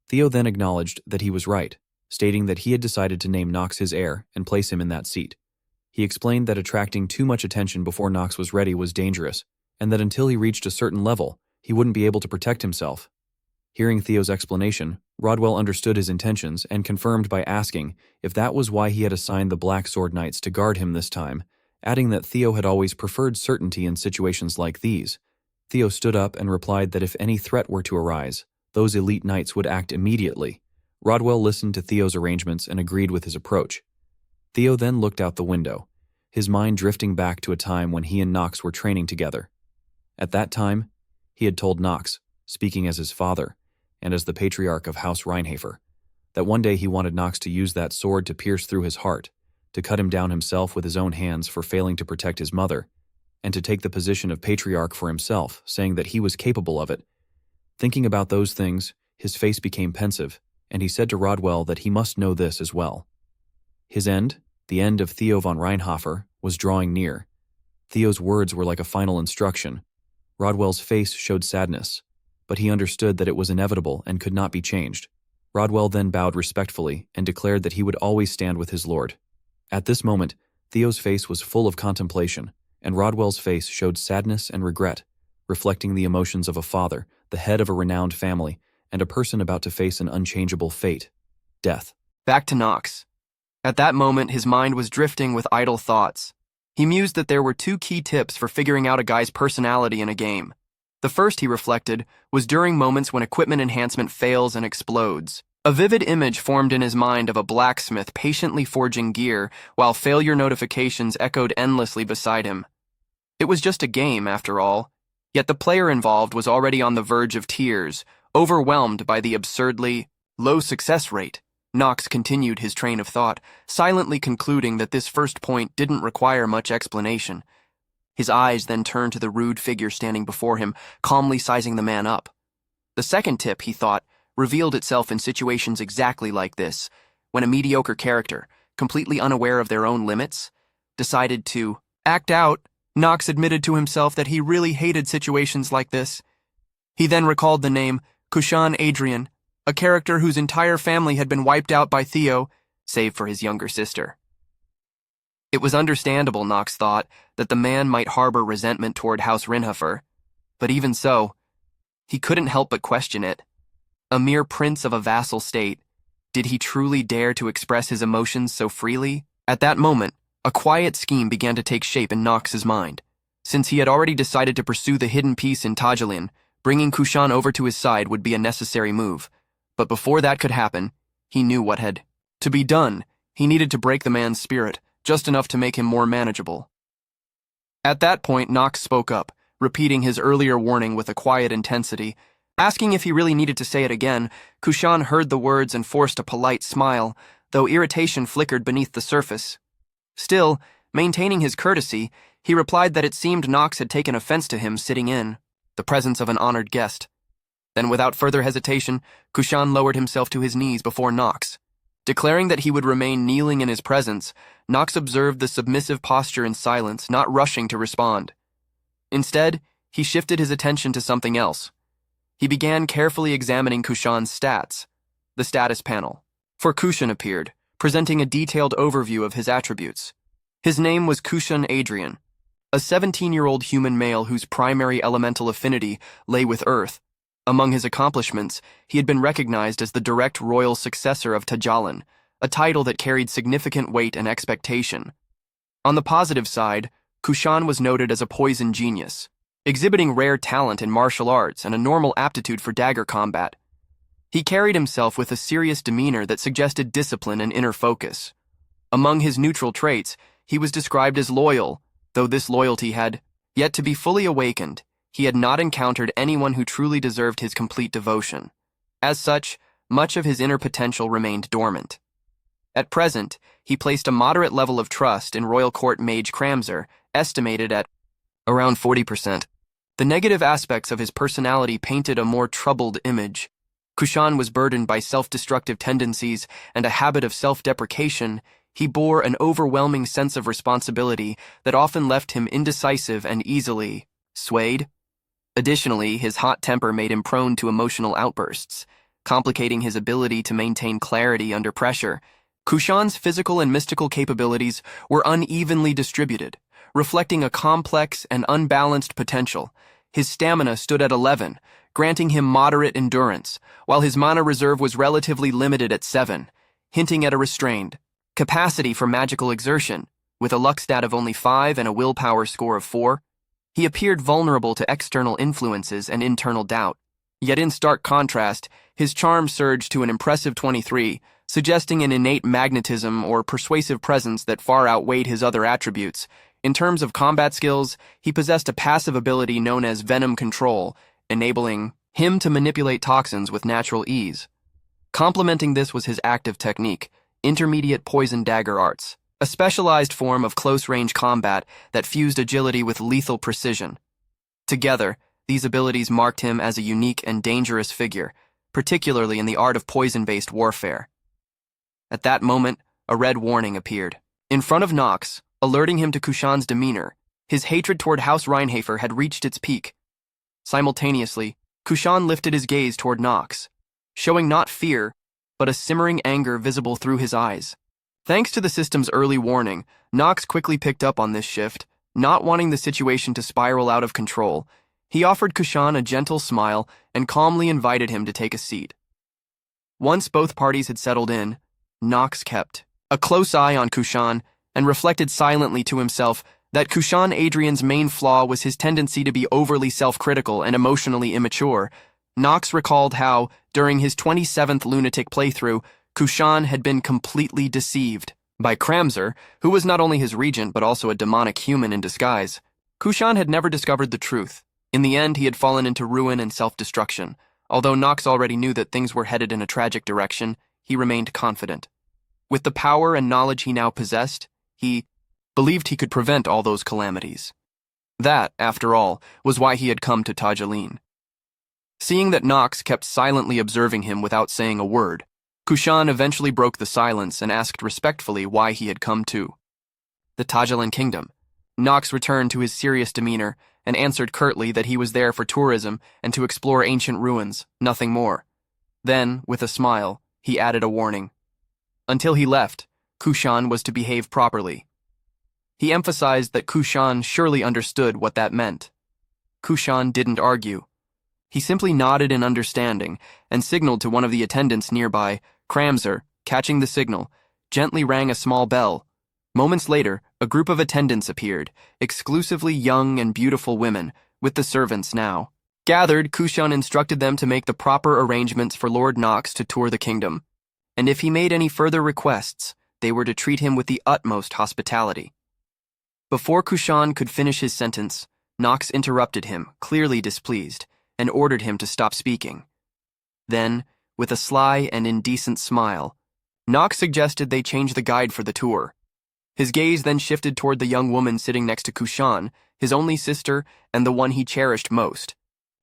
Theo then acknowledged that he was right, stating that he had decided to name Nox his heir and place him in that seat. He explained that attracting too much attention before Nox was ready was dangerous, and that until he reached a certain level, he wouldn't be able to protect himself. Hearing Theo's explanation, Rodwell understood his intentions and confirmed by asking if that was why he had assigned the Black Sword Knights to guard him this time, adding that Theo had always preferred certainty in situations like these. Theo stood up and replied that if any threat were to arise, those elite knights would act immediately. Rodwell listened to Theo's arrangements and agreed with his approach. Theo then looked out the window, his mind drifting back to a time when he and Nox were training together. At that time, he had told Nox, speaking as his father, and as the patriarch of House Reinhafer, that one day he wanted Nox to use that sword to pierce through his heart, to cut him down himself with his own hands for failing to protect his mother, and to take the position of patriarch for himself, saying that he was capable of it. Thinking about those things, his face became pensive, and he said to Rodwell that he must know this as well. His end, the end of Theo von Reinhofer, was drawing near. Theo's words were like a final instruction. Rodwell's face showed sadness, but he understood that it was inevitable and could not be changed. Rodwell then bowed respectfully and declared that he would always stand with his lord. At this moment, Theo's face was full of contemplation, and Rodwell's face showed sadness and regret, reflecting the emotions of a father, the head of a renowned family, and a person about to face an unchangeable fate: death. Back to Nox. At that moment, his mind was drifting with idle thoughts. He mused that there were two key tips for figuring out a guy's personality in a game. The first, he reflected, was during moments when equipment enhancement fails and explodes. A vivid image formed in his mind of a blacksmith patiently forging gear while failure notifications echoed endlessly beside him. It was just a game, after all, yet the player involved was already on the verge of tears, overwhelmed by the absurdly low success rate. Nox continued his train of thought, silently concluding that this first point didn't require much explanation. His eyes then turned to the rude figure standing before him, calmly sizing the man up. The second tip, he thought, revealed itself in situations exactly like this, when a mediocre character, completely unaware of their own limits, decided to act out. Nox admitted to himself that he really hated situations like this. He then recalled the name Kushan Adrian, a character whose entire family had been wiped out by Theo, save for his younger sister. It was understandable, Nox thought, that the man might harbor resentment toward House Reinhofer, but even so, he couldn't help but question it. A mere prince of a vassal state, did he truly dare to express his emotions so freely? At that moment, a quiet scheme began to take shape in Nox's mind. Since he had already decided to pursue the hidden piece in Tajalin, bringing Kushan over to his side would be a necessary move. But before that could happen, he knew what had to be done. He needed to break the man's spirit, just enough to make him more manageable. At that point, Nox spoke up, repeating his earlier warning with a quiet intensity. Asking if he really needed to say it again, Kushan heard the words and forced a polite smile, though irritation flickered beneath the surface. Still, maintaining his courtesy, he replied that it seemed Nox had taken offense to him sitting in the presence of an honored guest. Then, without further hesitation, Kushan lowered himself to his knees before Nox. Declaring that he would remain kneeling in his presence, Nox observed the submissive posture in silence, not rushing to respond. Instead, he shifted his attention to something else. He began carefully examining Kushan's stats. The status panel for Kushan appeared, presenting a detailed overview of his attributes. His name was Kushan Adrian, a 17-year-old human male whose primary elemental affinity lay with Earth. Among his accomplishments, he had been recognized as the direct royal successor of Tajalin, a title that carried significant weight and expectation. On the positive side, Kushan was noted as a poison genius, exhibiting rare talent in martial arts and a normal aptitude for dagger combat. He carried himself with a serious demeanor that suggested discipline and inner focus. Among his neutral traits, he was described as loyal, though this loyalty had yet to be fully awakened. He had not encountered anyone who truly deserved his complete devotion. As such, much of his inner potential remained dormant. At present, he placed a moderate level of trust in Royal Court Mage Kramzer, estimated at around 40%. The negative aspects of his personality painted a more troubled image. Kushan was burdened by self-destructive tendencies and a habit of self-deprecation. He bore an overwhelming sense of responsibility that often left him indecisive and easily swayed. Additionally, his hot temper made him prone to emotional outbursts, complicating his ability to maintain clarity under pressure. Kushan's physical and mystical capabilities were unevenly distributed, reflecting a complex and unbalanced potential. His stamina stood at 11, granting him moderate endurance, while his mana reserve was relatively limited at 7, hinting at a restrained capacity for magical exertion. With a luck stat of only 5 and a willpower score of 4, he appeared vulnerable to external influences and internal doubt. Yet in stark contrast, his charm surged to an impressive 23, suggesting an innate magnetism or persuasive presence that far outweighed his other attributes. In terms of combat skills, he possessed a passive ability known as Venom Control, enabling him to manipulate toxins with natural ease. Complementing this was his active technique, Intermediate Poison Dagger Arts, a specialized form of close-range combat that fused agility with lethal precision. Together, these abilities marked him as a unique and dangerous figure, particularly in the art of poison-based warfare. At that moment, a red warning appeared in front of Nox, alerting him to Kushan's demeanor. His hatred toward House Reinhafer had reached its peak. Simultaneously, Kushan lifted his gaze toward Nox, showing not fear, but a simmering anger visible through his eyes. Thanks to the system's early warning, Nox quickly picked up on this shift. Not wanting the situation to spiral out of control, he offered Kushan a gentle smile and calmly invited him to take a seat. Once both parties had settled in, Nox kept a close eye on Kushan and reflected silently to himself that Kushan Adrian's main flaw was his tendency to be overly self-critical and emotionally immature. Nox recalled how, during his 27th lunatic playthrough, Kushan had been completely deceived by Kramzer, who was not only his regent but also a demonic human in disguise. Kushan had never discovered the truth. In the end, he had fallen into ruin and self-destruction. Although Nox already knew that things were headed in a tragic direction, he remained confident. With the power and knowledge he now possessed, he believed he could prevent all those calamities. That, after all, was why he had come to Tajaleen. Seeing that Nox kept silently observing him without saying a word, Kushan eventually broke the silence and asked respectfully why he had come to the Tajalan kingdom. Nox returned to his serious demeanor and answered curtly that he was there for tourism and to explore ancient ruins, nothing more. Then, with a smile, he added a warning. Until he left, Kushan was to behave properly. He emphasized that Kushan surely understood what that meant. Kushan didn't argue. He simply nodded in understanding and signaled to one of the attendants nearby. Kramzer, catching the signal, gently rang a small bell. Moments later, a group of attendants appeared, exclusively young and beautiful women, with the servants now gathered. Kushan instructed them to make the proper arrangements for Lord Nox to tour the kingdom, and if he made any further requests, they were to treat him with the utmost hospitality. Before Kushan could finish his sentence, Nox interrupted him, clearly displeased, and ordered him to stop speaking. Then, with a sly and indecent smile, Nox suggested they change the guide for the tour. His gaze then shifted toward the young woman sitting next to Kushan, his only sister and the one he cherished most.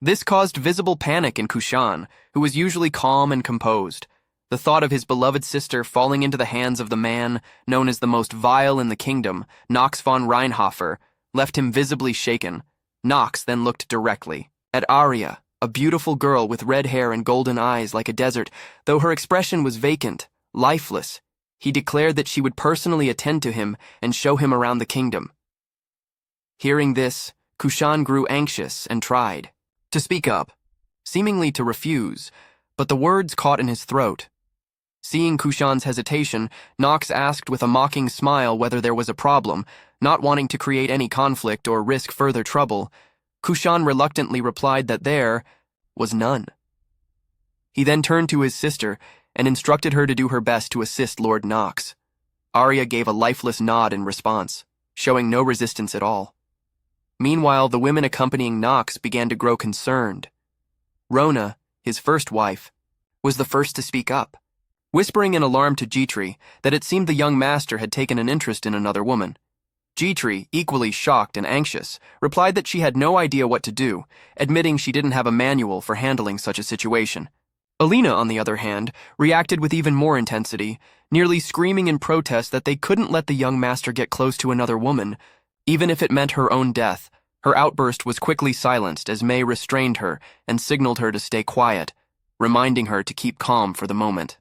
This caused visible panic in Kushan, who was usually calm and composed. The thought of his beloved sister falling into the hands of the man known as the most vile in the kingdom, Nox von Reinhofer, left him visibly shaken. Nox then looked directly at Arya, a beautiful girl with red hair and golden eyes like a desert. Though her expression was vacant, lifeless, he declared that she would personally attend to him and show him around the kingdom. Hearing this, Kushan grew anxious and tried to speak up, seemingly to refuse, but the words caught in his throat. Seeing Kushan's hesitation, Nox asked with a mocking smile whether there was a problem. Not wanting to create any conflict or risk further trouble, Kushan reluctantly replied that there was none. He then turned to his sister and instructed her to do her best to assist Lord Nox. Arya gave a lifeless nod in response, showing no resistance at all. Meanwhile, the women accompanying Nox began to grow concerned. Rona, his first wife, was the first to speak up, whispering in alarm to Jitri that it seemed the young master had taken an interest in another woman. Jitri, equally shocked and anxious, replied that she had no idea what to do, admitting she didn't have a manual for handling such a situation. Alina, on the other hand, reacted with even more intensity, nearly screaming in protest that they couldn't let the young master get close to another woman, even if it meant her own death. Her outburst was quickly silenced as May restrained her and signaled her to stay quiet, reminding her to keep calm for the moment.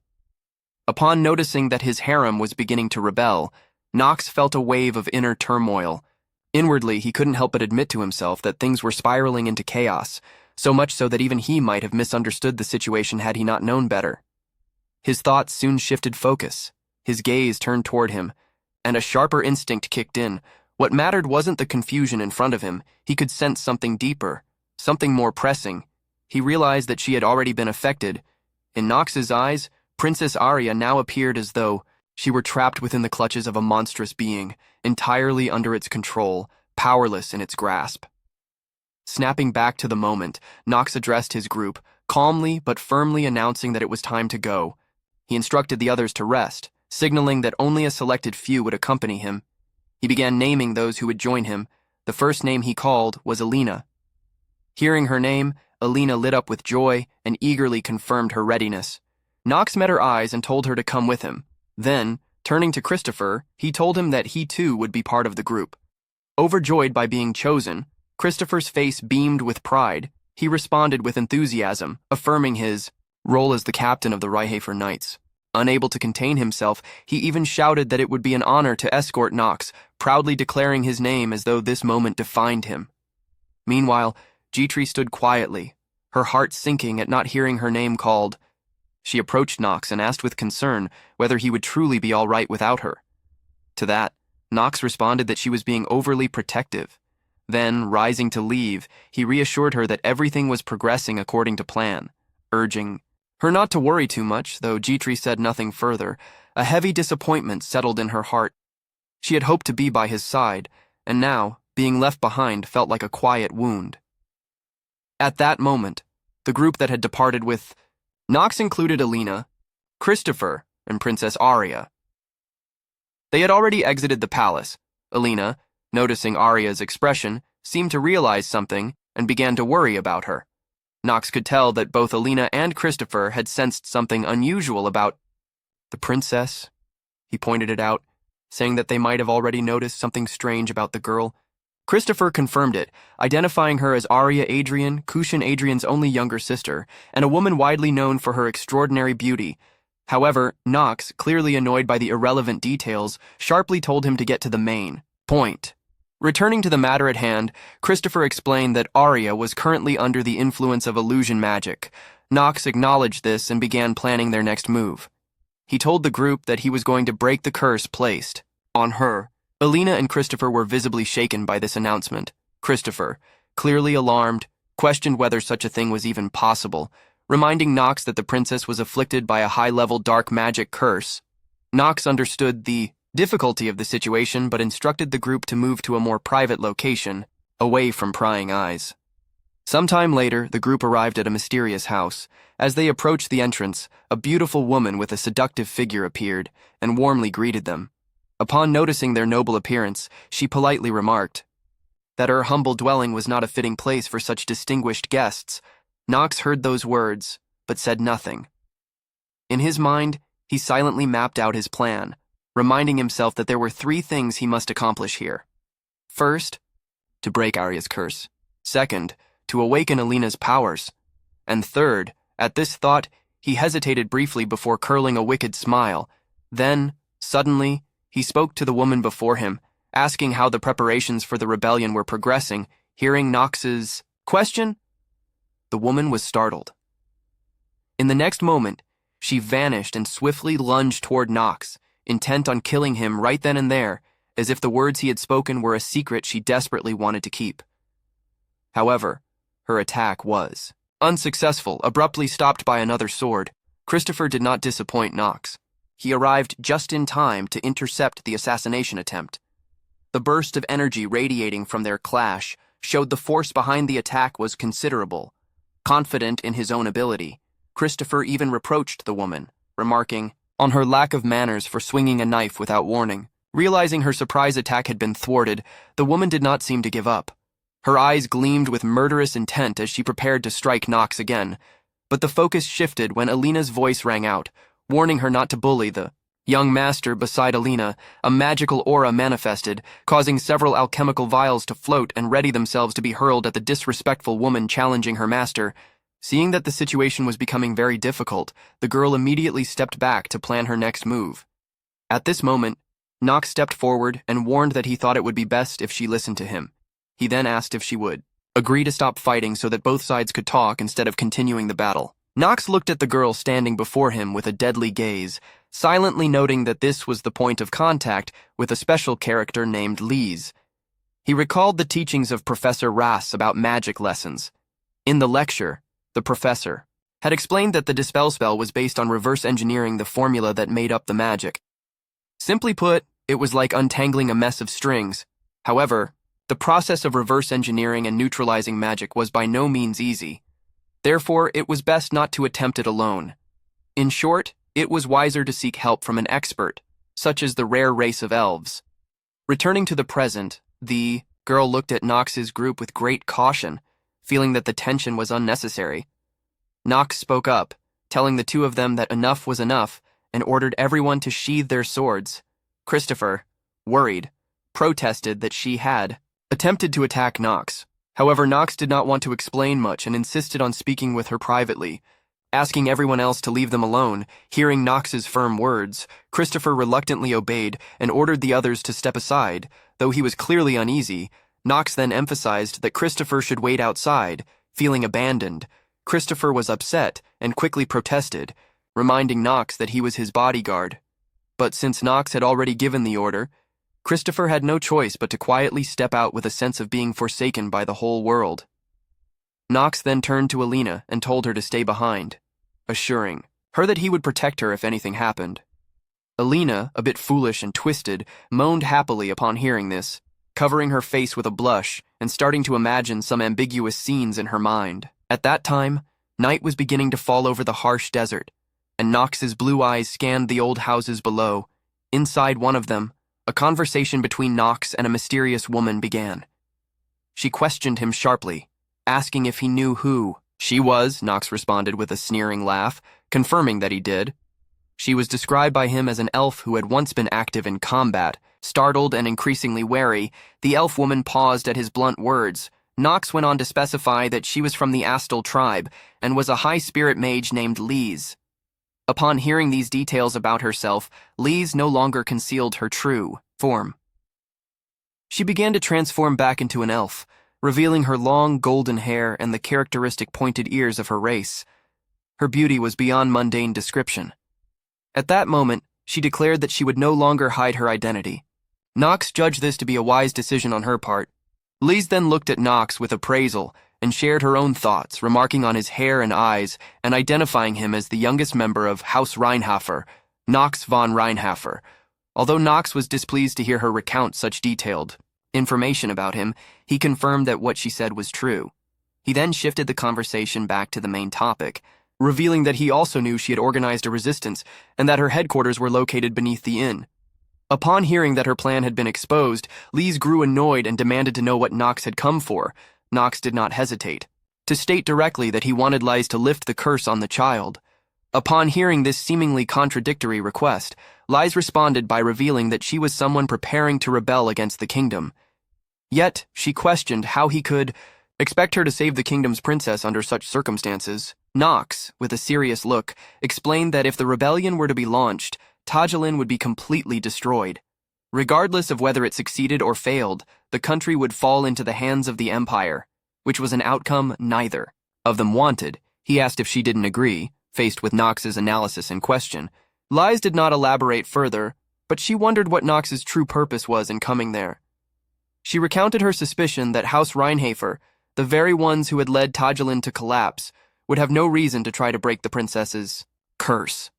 Upon noticing that his harem was beginning to rebel, Nox felt a wave of inner turmoil. Inwardly, he couldn't help but admit to himself that things were spiraling into chaos, so much so that even he might have misunderstood the situation had he not known better. His thoughts soon shifted focus. His gaze turned toward him, and a sharper instinct kicked in. What mattered wasn't the confusion in front of him. He could sense something deeper, something more pressing. He realized that she had already been affected. In Nox's eyes, Princess Arya now appeared as though she were trapped within the clutches of a monstrous being, entirely under its control, powerless in its grasp. Snapping back to the moment, Nox addressed his group, calmly but firmly announcing that it was time to go. He instructed the others to rest, signaling that only a selected few would accompany him. He began naming those who would join him. The first name he called was Alina. Hearing her name, Alina lit up with joy and eagerly confirmed her readiness. Nox met her eyes and told her to come with him. Then, turning to Christopher, he told him that he too would be part of the group. Overjoyed by being chosen, Christopher's face beamed with pride. He responded with enthusiasm, affirming his role as the captain of the Reincarnated Knights. Unable to contain himself, he even shouted that it would be an honor to escort Nox, proudly declaring his name as though this moment defined him. Meanwhile, Jitri stood quietly, her heart sinking at not hearing her name called. She approached Nox and asked with concern whether he would truly be all right without her. To that, Nox responded that she was being overly protective. Then, rising to leave, he reassured her that everything was progressing according to plan, urging her not to worry too much, though Jitri said nothing further. A heavy disappointment settled in her heart. She had hoped to be by his side, and now, being left behind felt like a quiet wound. At that moment, the group that had departed with Nox included Alina, Christopher, and Princess Arya. They had already exited the palace. Alina, noticing Arya's expression, seemed to realize something and began to worry about her. Nox could tell that both Alina and Christopher had sensed something unusual about the princess. He pointed it out, saying that they might have already noticed something strange about the girl. Christopher confirmed it, identifying her as Arya Adrian, Kushan Adrian's only younger sister, and a woman widely known for her extraordinary beauty. However, Nox, clearly annoyed by the irrelevant details, sharply told him to get to the main point. Returning to the matter at hand, Christopher explained that Arya was currently under the influence of illusion magic. Nox acknowledged this and began planning their next move. He told the group that he was going to break the curse placed on her. Alina and Christopher were visibly shaken by this announcement. Christopher, clearly alarmed, questioned whether such a thing was even possible, reminding Nox that the princess was afflicted by a high-level dark magic curse. Nox understood the difficulty of the situation but instructed the group to move to a more private location, away from prying eyes. Sometime later, the group arrived at a mysterious house. As they approached the entrance, a beautiful woman with a seductive figure appeared and warmly greeted them. Upon noticing their noble appearance, she politely remarked that her humble dwelling was not a fitting place for such distinguished guests. Nox heard those words, but said nothing. In his mind, he silently mapped out his plan, reminding himself that there were 3 things he must accomplish here. First, to break Arya's curse. Second, to awaken Alina's powers. And third, at this thought, he hesitated briefly before curling a wicked smile. Then, suddenly, he spoke to the woman before him, asking how the preparations for the rebellion were progressing. Hearing Nox's question, the woman was startled. In the next moment, she vanished and swiftly lunged toward Nox, intent on killing him right then and there, as if the words he had spoken were a secret she desperately wanted to keep. However, her attack was unsuccessful, abruptly stopped by another sword. Christopher did not disappoint Nox. He arrived just in time to intercept the assassination attempt. The burst of energy radiating from their clash showed the force behind the attack was considerable. Confident in his own ability, Christopher even reproached the woman, remarking on her lack of manners for swinging a knife without warning. Realizing her surprise attack had been thwarted, the woman did not seem to give up. Her eyes gleamed with murderous intent as she prepared to strike Nox again, but the focus shifted when Alina's voice rang out, warning her not to bully the young master. Beside Alina, a magical aura manifested, causing several alchemical vials to float and ready themselves to be hurled at the disrespectful woman challenging her master. Seeing that the situation was becoming very difficult, the girl immediately stepped back to plan her next move. At this moment, Nox stepped forward and warned that he thought it would be best if she listened to him. He then asked if she would agree to stop fighting so that both sides could talk instead of continuing the battle. Nox looked at the girl standing before him with a deadly gaze, silently noting that this was the point of contact with a special character named Lise. He recalled the teachings of Professor Rass about magic lessons. In the lecture, the professor had explained that the dispel spell was based on reverse engineering the formula that made up the magic. Simply put, it was like untangling a mess of strings. However, the process of reverse engineering and neutralizing magic was by no means easy. Therefore, it was best not to attempt it alone. In short, it was wiser to seek help from an expert, such as the rare race of elves. Returning to the present, the girl looked at Nox's group with great caution, feeling that the tension was unnecessary. Nox spoke up, telling the two of them that enough was enough, and ordered everyone to sheathe their swords. Christopher, worried, protested that she had attempted to attack Nox. However, Nox did not want to explain much and insisted on speaking with her privately, asking everyone else to leave them alone. Hearing Nox's firm words, Christopher reluctantly obeyed and ordered the others to step aside. Though he was clearly uneasy, Nox then emphasized that Christopher should wait outside. Feeling abandoned, Christopher was upset and quickly protested, reminding Nox that he was his bodyguard. But since Nox had already given the order, Christopher had no choice but to quietly step out with a sense of being forsaken by the whole world. Nox then turned to Alina and told her to stay behind, assuring her that he would protect her if anything happened. Alina, a bit foolish and twisted, moaned happily upon hearing this, covering her face with a blush and starting to imagine some ambiguous scenes in her mind. At that time, night was beginning to fall over the harsh desert, and Nox's blue eyes scanned the old houses below. Inside one of them, a conversation between Nox and a mysterious woman began. She questioned him sharply, asking if he knew who she was. Nox responded with a sneering laugh, confirming that he did. She was described by him as an elf who had once been active in combat. Startled and increasingly wary, the elf woman paused at his blunt words. Nox went on to specify that she was from the Astal tribe and was a high-spirit mage named Lise. Upon hearing these details about herself, Lise no longer concealed her true form. She began to transform back into an elf, revealing her long golden hair and the characteristic pointed ears of her race. Her beauty was beyond mundane description. At that moment, she declared that she would no longer hide her identity. Nox judged this to be a wise decision on her part. Lise then looked at Nox with appraisal and shared her own thoughts, remarking on his hair and eyes and identifying him as the youngest member of House Reinhafer, Nox von Reinhafer. Although Nox was displeased to hear her recount such detailed information about him, he confirmed that what she said was true. He then shifted the conversation back to the main topic, revealing that he also knew she had organized a resistance and that her headquarters were located beneath the inn. Upon hearing that her plan had been exposed, Lise grew annoyed and demanded to know what Nox had come for. Nox did not hesitate to state directly that he wanted Lise to lift the curse on the child. Upon hearing this seemingly contradictory request, Lise responded by revealing that she was someone preparing to rebel against the kingdom. Yet, she questioned how he could expect her to save the kingdom's princess under such circumstances. Nox, with a serious look, explained that if the rebellion were to be launched, Tajalin would be completely destroyed. Regardless of whether it succeeded or failed, the country would fall into the hands of the Empire, which was an outcome neither of them wanted. He asked if she didn't agree, faced with Nox's analysis and question. Lise did not elaborate further, but she wondered what Nox's true purpose was in coming there. She recounted her suspicion that House Reinhafer, the very ones who had led Tajalin to collapse, would have no reason to try to break the princess's curse.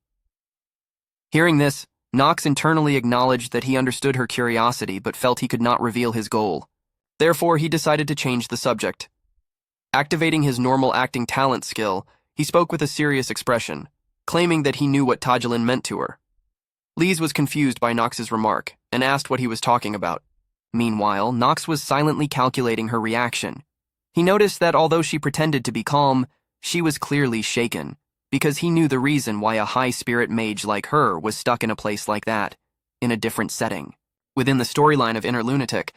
Hearing this, Nox internally acknowledged that he understood her curiosity but felt he could not reveal his goal. Therefore, he decided to change the subject. Activating his normal acting talent skill, he spoke with a serious expression, claiming that he knew what Tajalin meant to her. Lise was confused by Nox's remark and asked what he was talking about. Meanwhile, Nox was silently calculating her reaction. He noticed that although she pretended to be calm, she was clearly shaken, because he knew the reason why a high-spirit mage like her was stuck in a place like that, in a different setting. Within the storyline of Lunatic,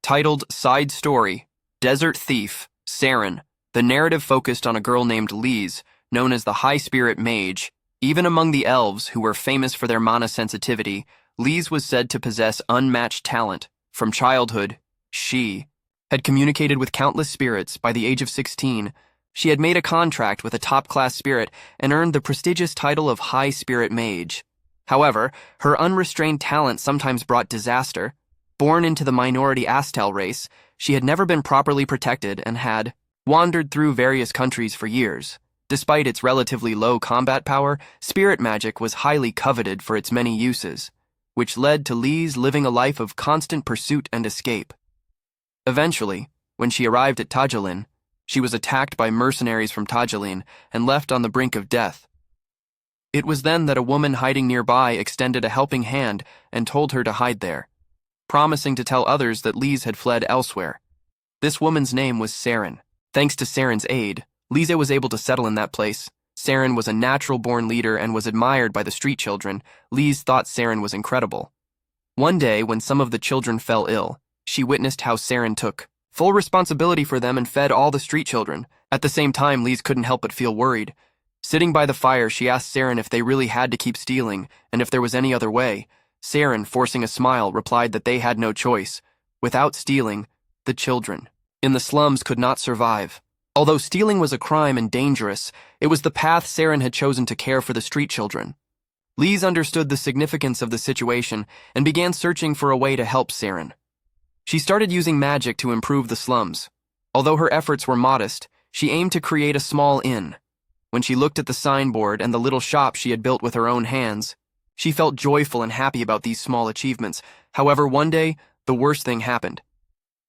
titled Side Story, Desert Thief, Saren, the narrative focused on a girl named Lise, known as the high-spirit mage. Even among the elves, who were famous for their mana sensitivity, Lise was said to possess unmatched talent. From childhood, she had communicated with countless spirits. By the age of 16, she had made a contract with a top-class spirit and earned the prestigious title of High Spirit Mage. However, her unrestrained talent sometimes brought disaster. Born into the minority Astel race, she had never been properly protected and had wandered through various countries for years. Despite its relatively low combat power, spirit magic was highly coveted for its many uses, which led to Lise living a life of constant pursuit and escape. Eventually, when she arrived at Tajalin, she was attacked by mercenaries from Tajalin and left on the brink of death. It was then that a woman hiding nearby extended a helping hand and told her to hide there, promising to tell others that Lise had fled elsewhere. This woman's name was Saren. Thanks to Saren's aid, Lise was able to settle in that place. Saren was a natural-born leader and was admired by the street children. Lise thought Saren was incredible. One day, when some of the children fell ill, she witnessed how Saren took full responsibility for them and fed all the street children. At the same time, Lise couldn't help but feel worried. Sitting by the fire, she asked Saren if they really had to keep stealing and if there was any other way. Saren, forcing a smile, replied that they had no choice. Without stealing, the children in the slums could not survive. Although stealing was a crime and dangerous, it was the path Saren had chosen to care for the street children. Lise understood the significance of the situation and began searching for a way to help Saren. She started using magic to improve the slums. Although her efforts were modest, she aimed to create a small inn. When she looked at the signboard and the little shop she had built with her own hands, she felt joyful and happy about these small achievements. However, one day, the worst thing happened.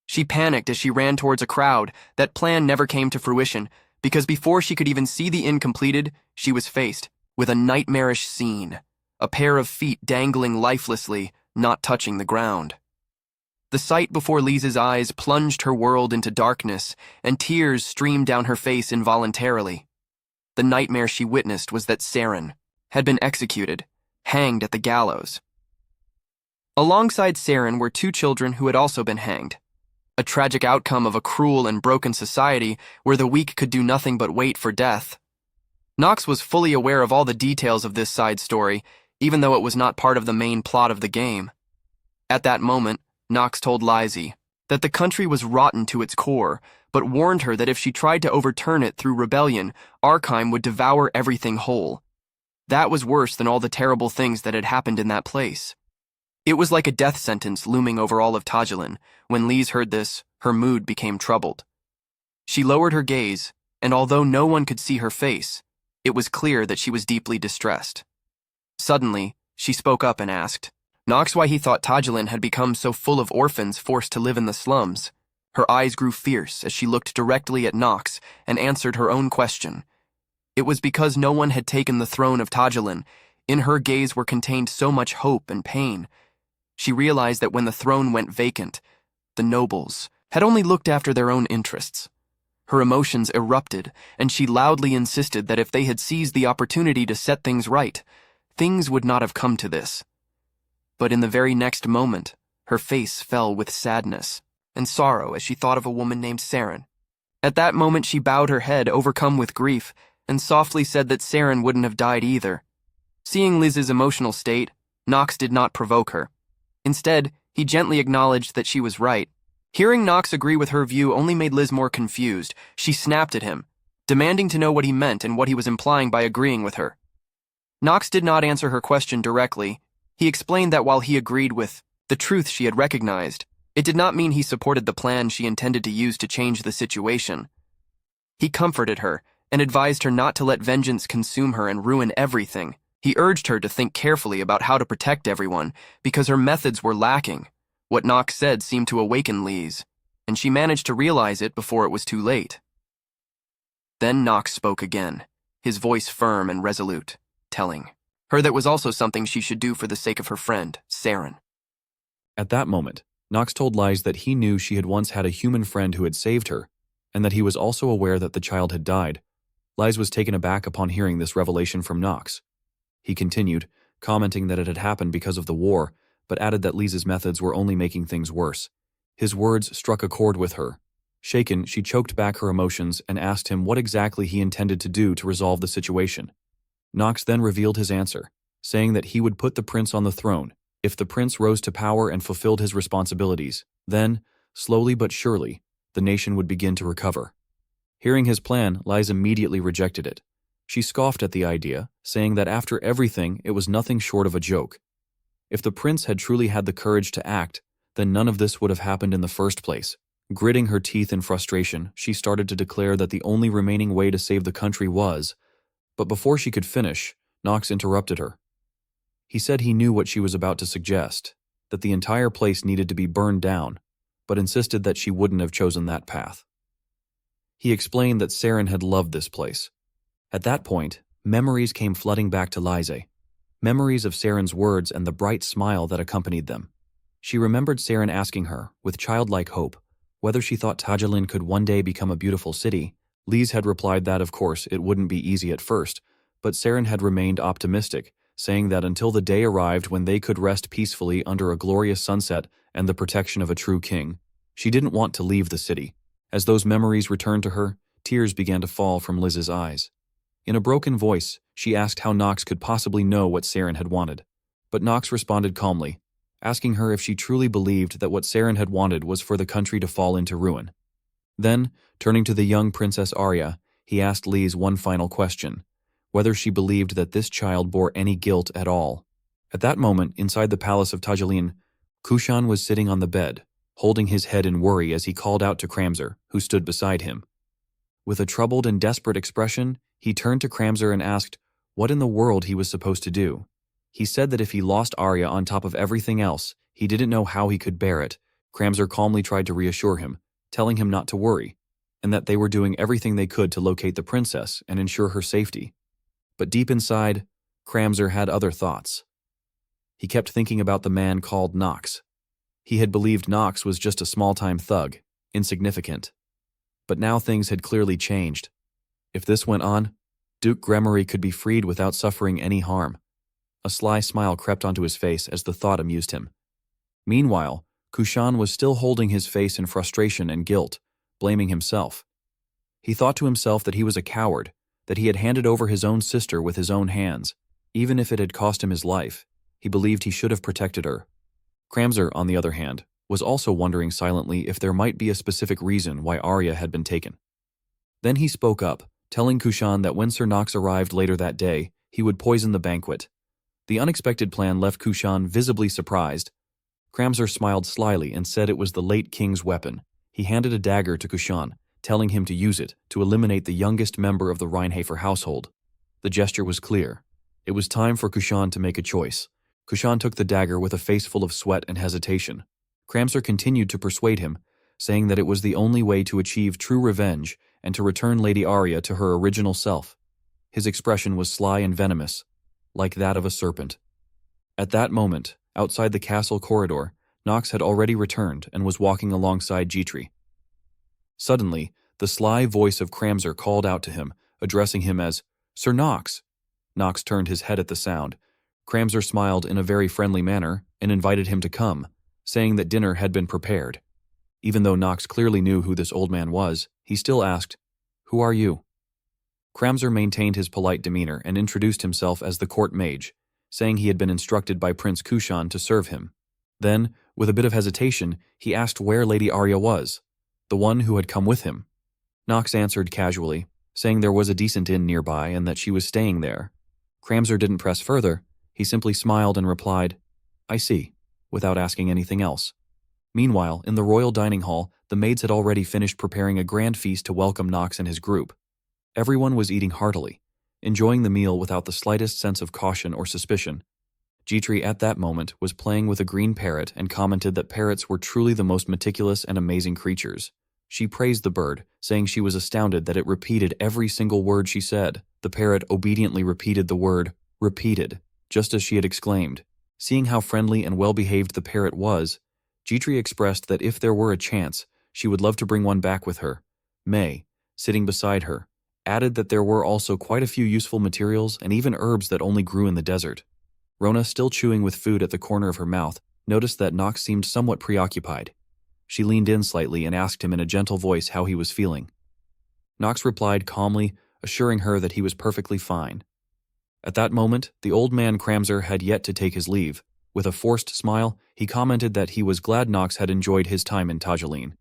She panicked as she ran towards a crowd. That plan never came to fruition, because before she could even see the inn completed, she was faced with a nightmarish scene, a pair of feet dangling lifelessly, not touching the ground. The sight before Lise's eyes plunged her world into darkness, and tears streamed down her face involuntarily. The nightmare she witnessed was that Saren had been executed, hanged at the gallows. Alongside Saren were two children who had also been hanged. A tragic outcome of a cruel and broken society where the weak could do nothing but wait for death. Nox was fully aware of all the details of this side story, even though it was not part of the main plot of the game. At that moment, Nox told Lise that the country was rotten to its core, but warned her that if she tried to overturn it through rebellion, Arkheim would devour everything whole. That was worse than all the terrible things that had happened in that place. It was like a death sentence looming over all of Tajalin. When Lise heard this, her mood became troubled. She lowered her gaze, and although no one could see her face, it was clear that she was deeply distressed. Suddenly, she spoke up and asked Nox why he thought Tajalin had become so full of orphans forced to live in the slums. Her eyes grew fierce as she looked directly at Nox and answered her own question. It was because no one had taken the throne of Tajalin. In her gaze were contained so much hope and pain. She realized that when the throne went vacant, the nobles had only looked after their own interests. Her emotions erupted, and she loudly insisted that if they had seized the opportunity to set things right, things would not have come to this. But in the very next moment, her face fell with sadness and sorrow as she thought of a woman named Saren. At that moment, she bowed her head, overcome with grief, and softly said that Saren wouldn't have died either. Seeing Liz's emotional state, Nox did not provoke her. Instead, he gently acknowledged that she was right. Hearing Nox agree with her view only made Liz more confused. She snapped at him, demanding to know what he meant and what he was implying by agreeing with her. Nox did not answer her question directly. He explained that while he agreed with the truth she had recognized, it did not mean he supported the plan she intended to use to change the situation. He comforted her and advised her not to let vengeance consume her and ruin everything. He urged her to think carefully about how to protect everyone because her methods were lacking. What Nox said seemed to awaken Lise, and she managed to realize it before it was too late. Then Nox spoke again, his voice firm and resolute, telling her that was also something she should do for the sake of her friend, Saren. At that moment, Nox told Lise that he knew she had once had a human friend who had saved her, and that he was also aware that the child had died. Lise was taken aback upon hearing this revelation from Nox. He continued, commenting that it had happened because of the war, but added that Lise's methods were only making things worse. His words struck a chord with her. Shaken, she choked back her emotions and asked him what exactly he intended to do to resolve the situation. Nox then revealed his answer, saying that he would put the prince on the throne If the prince rose to power and fulfilled his responsibilities, then, slowly but surely, the nation would begin to recover. Hearing his plan, Liz immediately rejected it. She scoffed at the idea, saying that after everything, it was nothing short of a joke. If the prince had truly had the courage to act, then none of this would have happened in the first place. Gritting her teeth in frustration, she started to declare that the only remaining way to save the country was… But before she could finish, Knox interrupted her. He said he knew what she was about to suggest, that the entire place needed to be burned down, but insisted that she wouldn't have chosen that path. He explained that Saren had loved this place. At that point, memories came flooding back to Lize. Memories of Saren's words and the bright smile that accompanied them. She remembered Saren asking her, with childlike hope, whether she thought Tajalin could one day become a beautiful city. Liz had replied that of course it wouldn't be easy at first, but Saren had remained optimistic, saying that until the day arrived when they could rest peacefully under a glorious sunset and the protection of a true king, she didn't want to leave the city. As those memories returned to her, tears began to fall from Liz's eyes. In a broken voice, she asked how Knox could possibly know what Saren had wanted. But Knox responded calmly, asking her if she truly believed that what Saren had wanted was for the country to fall into ruin. Then, turning to the young Princess Arya, he asked Liz one final question, whether she believed that this child bore any guilt at all. At that moment, inside the palace of Tajalin, Kushan was sitting on the bed, holding his head in worry as he called out to Kramzer, who stood beside him. With a troubled and desperate expression, he turned to Kramzer and asked what in the world he was supposed to do. He said that if he lost Arya on top of everything else, he didn't know how he could bear it. Kramzer calmly tried to reassure him, telling him not to worry, and that they were doing everything they could to locate the princess and ensure her safety. But deep inside, Kramzer had other thoughts. He kept thinking about the man called Knox. He had believed Knox was just a small-time thug, insignificant. But now things had clearly changed. If this went on, Duke Gremory could be freed without suffering any harm. A sly smile crept onto his face as the thought amused him. Meanwhile, Kushan was still holding his face in frustration and guilt, blaming himself. He thought to himself that he was a coward, that he had handed over his own sister with his own hands. Even if it had cost him his life, he believed he should have protected her. Kramzer, on the other hand, was also wondering silently if there might be a specific reason why Arya had been taken. Then he spoke up, telling Kushan that when Sir Knox arrived later that day, he would poison the banquet. The unexpected plan left Kushan visibly surprised. Kramzer smiled slyly and said it was the late king's weapon. He handed a dagger to Kushan, telling him to use it to eliminate the youngest member of the Reinhafer household. The gesture was clear. It was time for Kushan to make a choice. Kushan took the dagger with a face full of sweat and hesitation. Kramzer continued to persuade him, saying that it was the only way to achieve true revenge and to return Lady Arya to her original self. His expression was sly and venomous, like that of a serpent. At that moment, outside the castle corridor, Knox had already returned and was walking alongside Jitri. Suddenly, the sly voice of Kramzer called out to him, addressing him as, "Sir Knox." Knox turned his head at the sound. Kramzer smiled in a very friendly manner and invited him to come, saying that dinner had been prepared. Even though Knox clearly knew who this old man was, he still asked, "Who are you?" Kramzer maintained his polite demeanor and introduced himself as the court mage, saying he had been instructed by Prince Kushan to serve him. Then, with a bit of hesitation, he asked where Lady Arya was, the one who had come with him. Knox answered casually, saying there was a decent inn nearby and that she was staying there. Kramzer didn't press further. He simply smiled and replied, "I see," without asking anything else. Meanwhile, in the royal dining hall, the maids had already finished preparing a grand feast to welcome Knox and his group. Everyone was eating heartily, enjoying the meal without the slightest sense of caution or suspicion. Jitri at that moment was playing with a green parrot and commented that parrots were truly the most meticulous and amazing creatures. She praised the bird, saying she was astounded that it repeated every single word she said. The parrot obediently repeated the word, "repeated," just as she had exclaimed. Seeing how friendly and well-behaved the parrot was, Jitri expressed that if there were a chance, she would love to bring one back with her. May, sitting beside her, added that there were also quite a few useful materials and even herbs that only grew in the desert. Rona, still chewing with food at the corner of her mouth, noticed that Knox seemed somewhat preoccupied. She leaned in slightly and asked him in a gentle voice how he was feeling. Knox replied calmly, assuring her that he was perfectly fine. At that moment, the old man Kramzer had yet to take his leave. With a forced smile, he commented that he was glad Nox had enjoyed his time in Tajaline.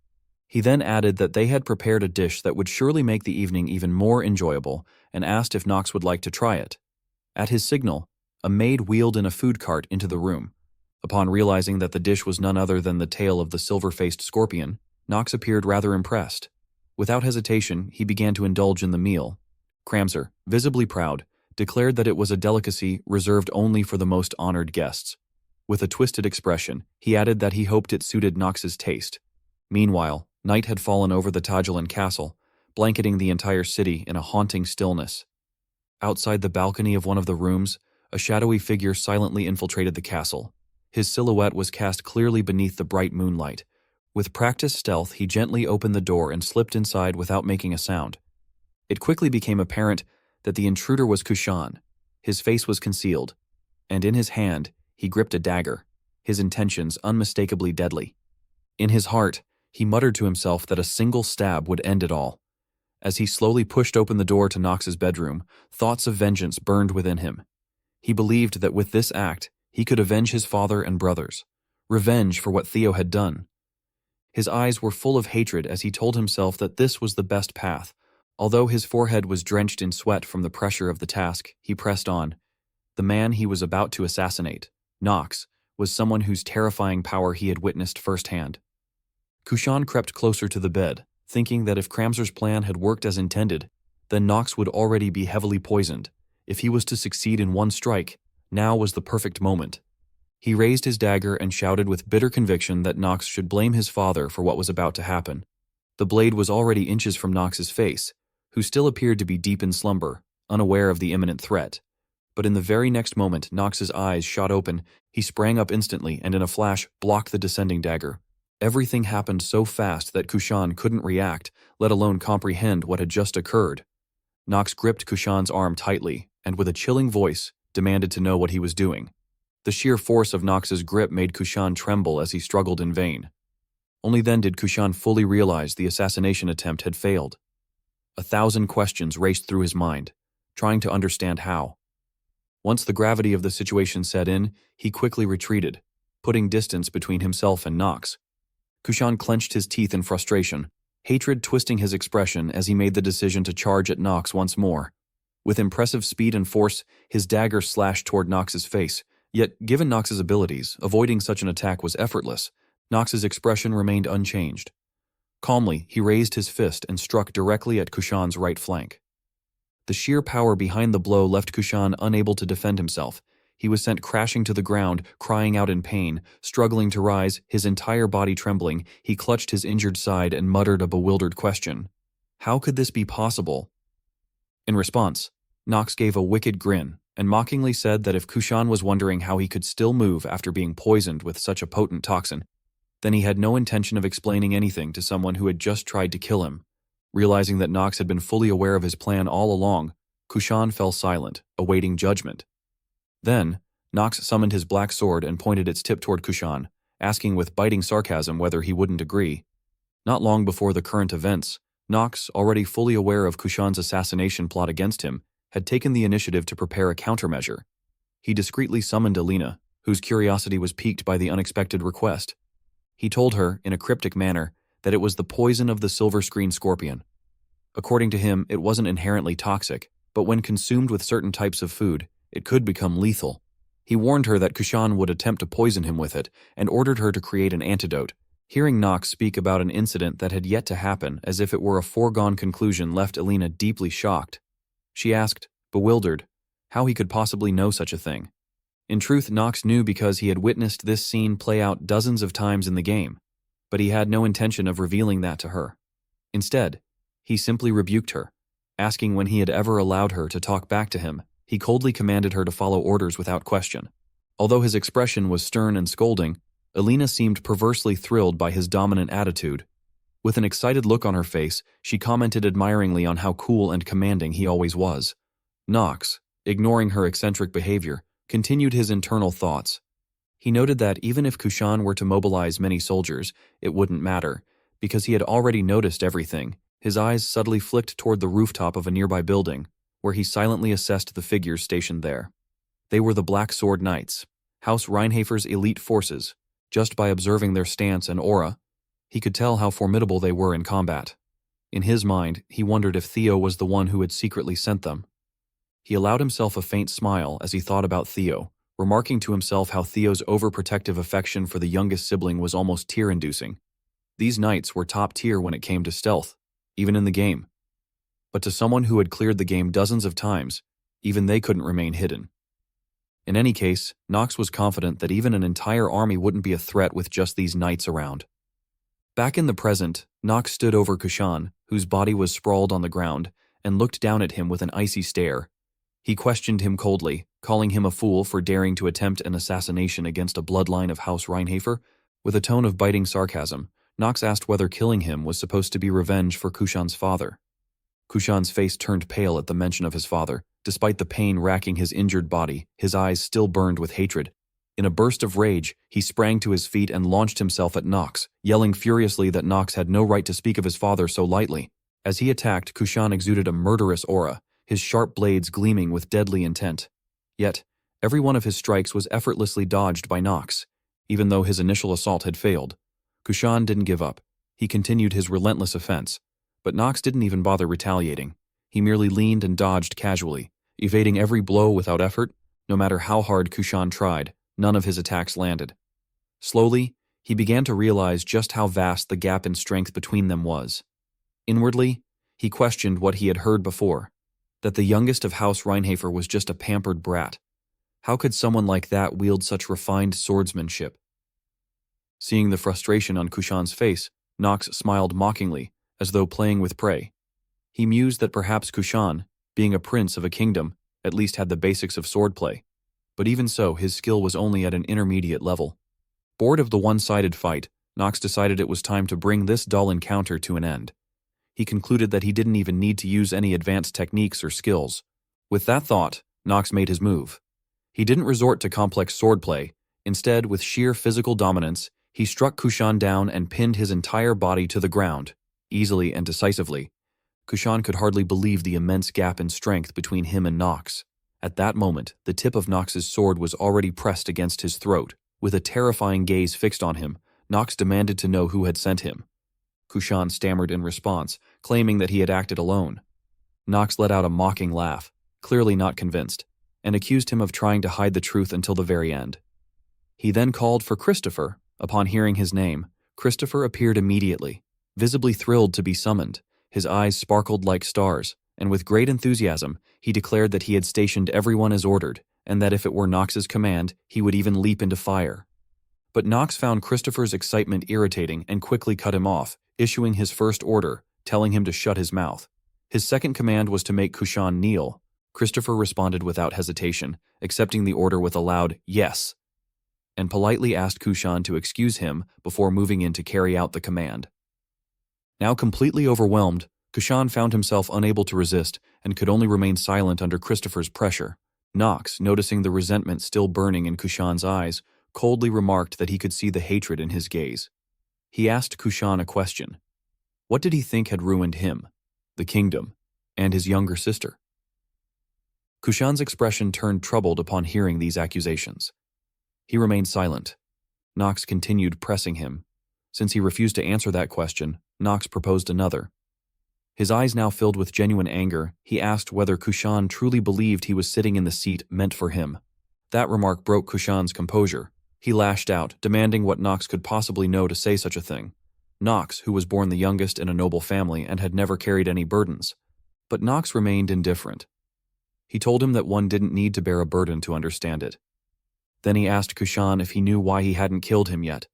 He then added that they had prepared a dish that would surely make the evening even more enjoyable and asked if Nox would like to try it. At his signal, a maid wheeled in a food cart into the room. Upon realizing that the dish was none other than the tail of the silver-faced scorpion, Nox appeared rather impressed. Without hesitation, he began to indulge in the meal. Cramser, visibly proud, declared that it was a delicacy reserved only for the most honored guests. With a twisted expression, he added that he hoped it suited Nox's taste. Meanwhile, night had fallen over the Tajalan castle, blanketing the entire city in a haunting stillness. Outside the balcony of one of the rooms, a shadowy figure silently infiltrated the castle. His silhouette was cast clearly beneath the bright moonlight. With practiced stealth, he gently opened the door and slipped inside without making a sound. It quickly became apparent that the intruder was Kushan. His face was concealed, and in his hand, he gripped a dagger, his intentions unmistakably deadly. In his heart, he muttered to himself that a single stab would end it all. As he slowly pushed open the door to Nox's bedroom, thoughts of vengeance burned within him. He believed that with this act, he could avenge his father and brothers. Revenge for what Theo had done. His eyes were full of hatred as he told himself that this was the best path. Although his forehead was drenched in sweat from the pressure of the task, he pressed on. The man he was about to assassinate, Nox, was someone whose terrifying power he had witnessed firsthand. Kushan crept closer to the bed, thinking that if Cramser's plan had worked as intended, then Nox would already be heavily poisoned. If he was to succeed in one strike, now was the perfect moment. He raised his dagger and shouted with bitter conviction that Nox should blame his father for what was about to happen. The blade was already inches from Nox's face, who still appeared to be deep in slumber, unaware of the imminent threat. But in the very next moment, Nox's eyes shot open. He sprang up instantly and in a flash blocked the descending dagger. Everything happened so fast that Kushan couldn't react, let alone comprehend what had just occurred. Nox gripped Kushan's arm tightly, and with a chilling voice, demanded to know what he was doing. The sheer force of Nox's grip made Kushan tremble as he struggled in vain. Only then did Kushan fully realize the assassination attempt had failed. 1,000 questions raced through his mind, trying to understand how. Once the gravity of the situation set in, he quickly retreated, putting distance between himself and Nox. Kushan clenched his teeth in frustration, hatred twisting his expression as he made the decision to charge at Nox once more. With impressive speed and force, his dagger slashed toward Nox's face, yet given Nox's abilities, avoiding such an attack was effortless. Nox's expression remained unchanged. Calmly, he raised his fist and struck directly at Kushan's right flank. The sheer power behind the blow left Kushan unable to defend himself. He was sent crashing to the ground, crying out in pain, struggling to rise, his entire body trembling. He clutched his injured side and muttered a bewildered question. How could this be possible? In response, Nox gave a wicked grin and mockingly said that if Kushan was wondering how he could still move after being poisoned with such a potent toxin, then he had no intention of explaining anything to someone who had just tried to kill him. Realizing that Nox had been fully aware of his plan all along, Kushan fell silent, awaiting judgment. Then, Nox summoned his black sword and pointed its tip toward Kushan, asking with biting sarcasm whether he wouldn't agree. Not long before the current events, Nox, already fully aware of Kushan's assassination plot against him, had taken the initiative to prepare a countermeasure. He discreetly summoned Alina, whose curiosity was piqued by the unexpected request. He told her, in a cryptic manner, that it was the poison of the silver screen scorpion. According to him, it wasn't inherently toxic, but when consumed with certain types of food, it could become lethal. He warned her that Kushan would attempt to poison him with it, and ordered her to create an antidote. Hearing Nox speak about an incident that had yet to happen as if it were a foregone conclusion left Alina deeply shocked. She asked, bewildered, how he could possibly know such a thing. In truth, Nox knew because he had witnessed this scene play out dozens of times in the game, but he had no intention of revealing that to her. Instead, he simply rebuked her, asking when he had ever allowed her to talk back to him. He coldly commanded her to follow orders without question. Although his expression was stern and scolding, Alina seemed perversely thrilled by his dominant attitude. With an excited look on her face, she commented admiringly on how cool and commanding he always was. Nox, ignoring her eccentric behavior, continued his internal thoughts. He noted that even if Kushan were to mobilize many soldiers, it wouldn't matter, because he had already noticed everything. His eyes subtly flicked toward the rooftop of a nearby building, where he silently assessed the figures stationed there. They were the Black Sword Knights. House Reinhafer's elite forces. Just by observing their stance and aura, he could tell how formidable they were in combat. In his mind, he wondered if Theo was the one who had secretly sent them. He allowed himself a faint smile as he thought about Theo, remarking to himself how Theo's overprotective affection for the youngest sibling was almost tear-inducing. These knights were top tier when it came to stealth, even in the game. But to someone who had cleared the game dozens of times, even they couldn't remain hidden. In any case, Nox was confident that even an entire army wouldn't be a threat with just these knights around. Back in the present, Nox stood over Kushan, whose body was sprawled on the ground, and looked down at him with an icy stare. He questioned him coldly, calling him a fool for daring to attempt an assassination against a bloodline of House Reinhafer. With a tone of biting sarcasm, Nox asked whether killing him was supposed to be revenge for Kushan's father. Kushan's face turned pale at the mention of his father. Despite the pain racking his injured body, his eyes still burned with hatred. In a burst of rage, he sprang to his feet and launched himself at Nox, yelling furiously that Nox had no right to speak of his father so lightly. As he attacked, Kushan exuded a murderous aura, his sharp blades gleaming with deadly intent. Yet, every one of his strikes was effortlessly dodged by Nox. Even though his initial assault had failed, Kushan didn't give up. He continued his relentless offense. But Nox didn't even bother retaliating. He merely leaned and dodged casually, evading every blow without effort. No matter how hard Kushan tried, none of his attacks landed. Slowly, he began to realize just how vast the gap in strength between them was. Inwardly, he questioned what he had heard before, that the youngest of House Reinhafer was just a pampered brat. How could someone like that wield such refined swordsmanship? Seeing the frustration on Kushan's face, Nox smiled mockingly, as though playing with prey. He mused that perhaps Kushan, being a prince of a kingdom, at least had the basics of swordplay. But even so, his skill was only at an intermediate level. Bored of the one-sided fight, Nox decided it was time to bring this dull encounter to an end. He concluded that he didn't even need to use any advanced techniques or skills. With that thought, Nox made his move. He didn't resort to complex swordplay. Instead, with sheer physical dominance, he struck Kushan down and pinned his entire body to the ground, easily and decisively. Kushan could hardly believe the immense gap in strength between him and Nox. At that moment, the tip of Nox's sword was already pressed against his throat. With a terrifying gaze fixed on him, Nox demanded to know who had sent him. Kushan stammered in response, claiming that he had acted alone. Nox let out a mocking laugh, clearly not convinced, and accused him of trying to hide the truth until the very end. He then called for Christopher. Upon hearing his name, Christopher appeared immediately, visibly thrilled to be summoned. His eyes sparkled like stars, and with great enthusiasm, he declared that he had stationed everyone as ordered, and that if it were Nox's command, he would even leap into fire. But Nox found Christopher's excitement irritating and quickly cut him off, issuing his first order, telling him to shut his mouth. His second command was to make Kushan kneel. Christopher responded without hesitation, accepting the order with a loud "yes," and politely asked Kushan to excuse him before moving in to carry out the command. Now completely overwhelmed, Kushan found himself unable to resist and could only remain silent under Christopher's pressure. Nox, noticing the resentment still burning in Kushan's eyes, coldly remarked that he could see the hatred in his gaze. He asked Kushan a question. What did he think had ruined him, the kingdom, and his younger sister? Kushan's expression turned troubled upon hearing these accusations. He remained silent. Nox continued pressing him. Since he refused to answer that question, Nox proposed another. His eyes now filled with genuine anger, he asked whether Kushan truly believed he was sitting in the seat meant for him. That remark broke Kushan's composure. He lashed out, demanding what Nox could possibly know to say such a thing. Nox, who was born the youngest in a noble family and had never carried any burdens. But Nox remained indifferent. He told him that one didn't need to bear a burden to understand it. Then he asked Kushan if he knew why he hadn't killed him yet.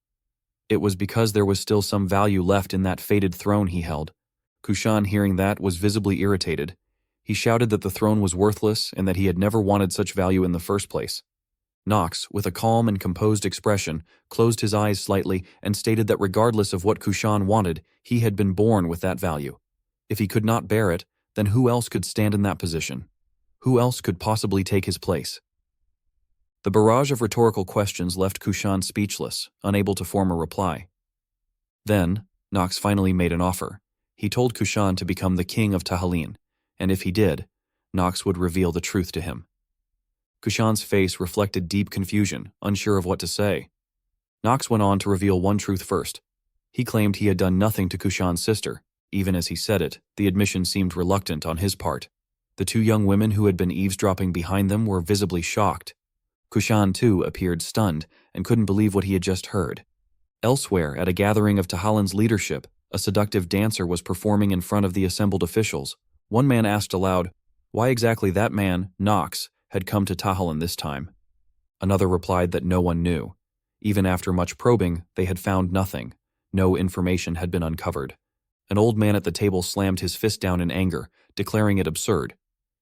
It was because there was still some value left in that fated throne he held. Kushan, hearing that, was visibly irritated. He shouted that the throne was worthless and that he had never wanted such value in the first place. Nox, with a calm and composed expression, closed his eyes slightly and stated that regardless of what Kushan wanted, he had been born with that value. If he could not bear it, then who else could stand in that position? Who else could possibly take his place? The barrage of rhetorical questions left Kushan speechless, unable to form a reply. Then, Nox finally made an offer. He told Kushan to become the king of Tahalin, and if he did, Nox would reveal the truth to him. Kushan's face reflected deep confusion, unsure of what to say. Nox went on to reveal one truth first. He claimed he had done nothing to Kushan's sister. Even as he said it, the admission seemed reluctant on his part. The two young women who had been eavesdropping behind them were visibly shocked. Kushan, too, appeared stunned and couldn't believe what he had just heard. Elsewhere, at a gathering of Tahalan's leadership, a seductive dancer was performing in front of the assembled officials. One man asked aloud, why exactly that man, Nox, had come to Tahalan this time. Another replied that no one knew. Even after much probing, they had found nothing. No information had been uncovered. An old man at the table slammed his fist down in anger, declaring it absurd.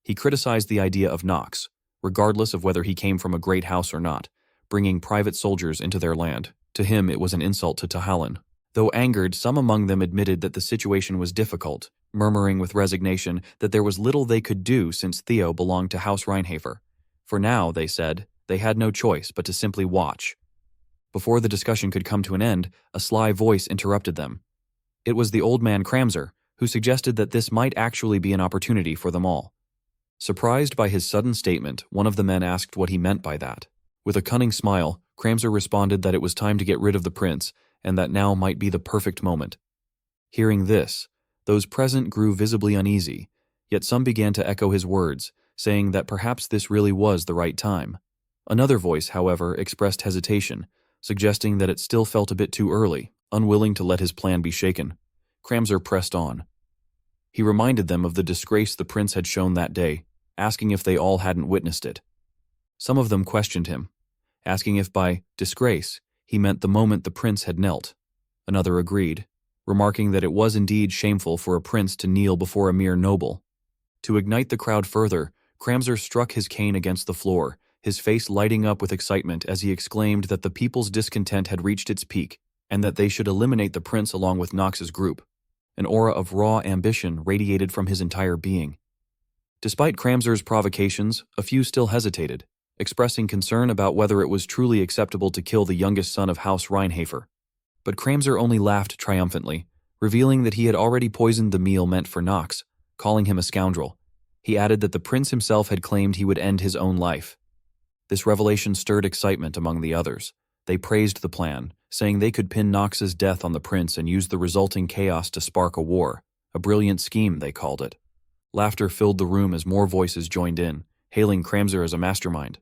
He criticized the idea of Nox, regardless of whether he came from a great house or not, bringing private soldiers into their land. To him, it was an insult to Tahalan. Though angered, some among them admitted that the situation was difficult, murmuring with resignation that there was little they could do since Theo belonged to House Reinhafer. For now, they said, they had no choice but to simply watch. Before the discussion could come to an end, a sly voice interrupted them. It was the old man Kramzer, who suggested that this might actually be an opportunity for them all. Surprised by his sudden statement, one of the men asked what he meant by that. With a cunning smile, Kramzer responded that it was time to get rid of the prince, and that now might be the perfect moment. Hearing this, those present grew visibly uneasy, yet some began to echo his words, saying that perhaps this really was the right time. Another voice, however, expressed hesitation, suggesting that it still felt a bit too early, unwilling to let his plan be shaken. Kramzer pressed on. He reminded them of the disgrace the prince had shown that day, asking if they all hadn't witnessed it. Some of them questioned him, asking if by disgrace he meant the moment the prince had knelt. Another agreed, remarking that it was indeed shameful for a prince to kneel before a mere noble. To ignite the crowd further, Kramzer struck his cane against the floor, his face lighting up with excitement as he exclaimed that the people's discontent had reached its peak and that they should eliminate the prince along with Nox's group. An aura of raw ambition radiated from his entire being. Despite Kramzer's provocations, a few still hesitated, expressing concern about whether it was truly acceptable to kill the youngest son of House Reinhafer. But Kramzer only laughed triumphantly, revealing that he had already poisoned the meal meant for Nox, calling him a scoundrel. He added that the prince himself had claimed he would end his own life. This revelation stirred excitement among the others. They praised the plan, saying they could pin Nox's death on the prince and use the resulting chaos to spark a war. A brilliant scheme, they called it. Laughter filled the room as more voices joined in, hailing Kramzer as a mastermind.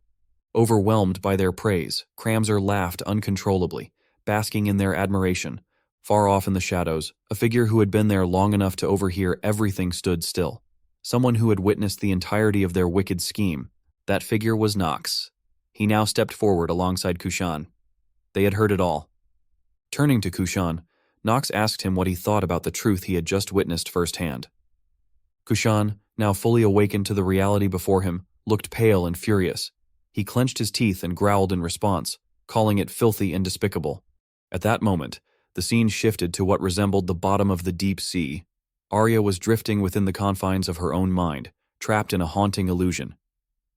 Overwhelmed by their praise, Kramzer laughed uncontrollably, basking in their admiration. Far off in the shadows, a figure who had been there long enough to overhear everything stood still. Someone who had witnessed the entirety of their wicked scheme. That figure was Nox. He now stepped forward alongside Kushan. They had heard it all. Turning to Kushan, Nox asked him what he thought about the truth he had just witnessed firsthand. Kushan, now fully awakened to the reality before him, looked pale and furious. He clenched his teeth and growled in response, calling it filthy and despicable. At that moment, the scene shifted to what resembled the bottom of the deep sea. Arya was drifting within the confines of her own mind, trapped in a haunting illusion.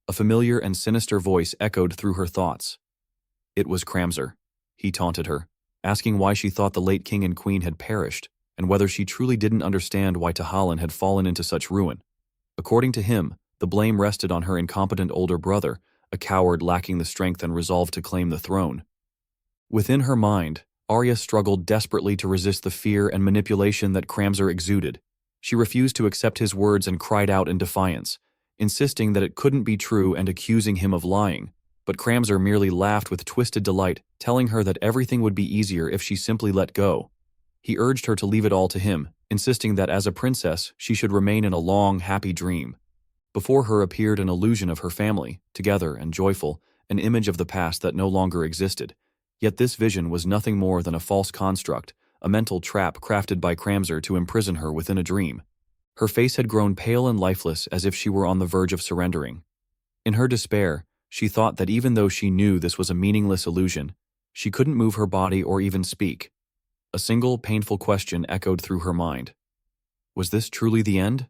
A familiar and sinister voice echoed through her thoughts. It was Kramzer. He taunted her, asking why she thought the late king and queen had perished, and whether she truly didn't understand why Tahalan had fallen into such ruin. According to him, the blame rested on her incompetent older brother, a coward lacking the strength and resolve to claim the throne. Within her mind, Arya struggled desperately to resist the fear and manipulation that Kramzer exuded. She refused to accept his words and cried out in defiance, insisting that it couldn't be true and accusing him of lying. But Kramzer merely laughed with twisted delight, telling her that everything would be easier if she simply let go. He urged her to leave it all to him, insisting that as a princess, she should remain in a long, happy dream. Before her appeared an illusion of her family, together and joyful, an image of the past that no longer existed. Yet this vision was nothing more than a false construct, a mental trap crafted by Kramzer to imprison her within a dream. Her face had grown pale and lifeless as if she were on the verge of surrendering. In her despair, she thought that even though she knew this was a meaningless illusion, she couldn't move her body or even speak. A single, painful question echoed through her mind. Was this truly the end?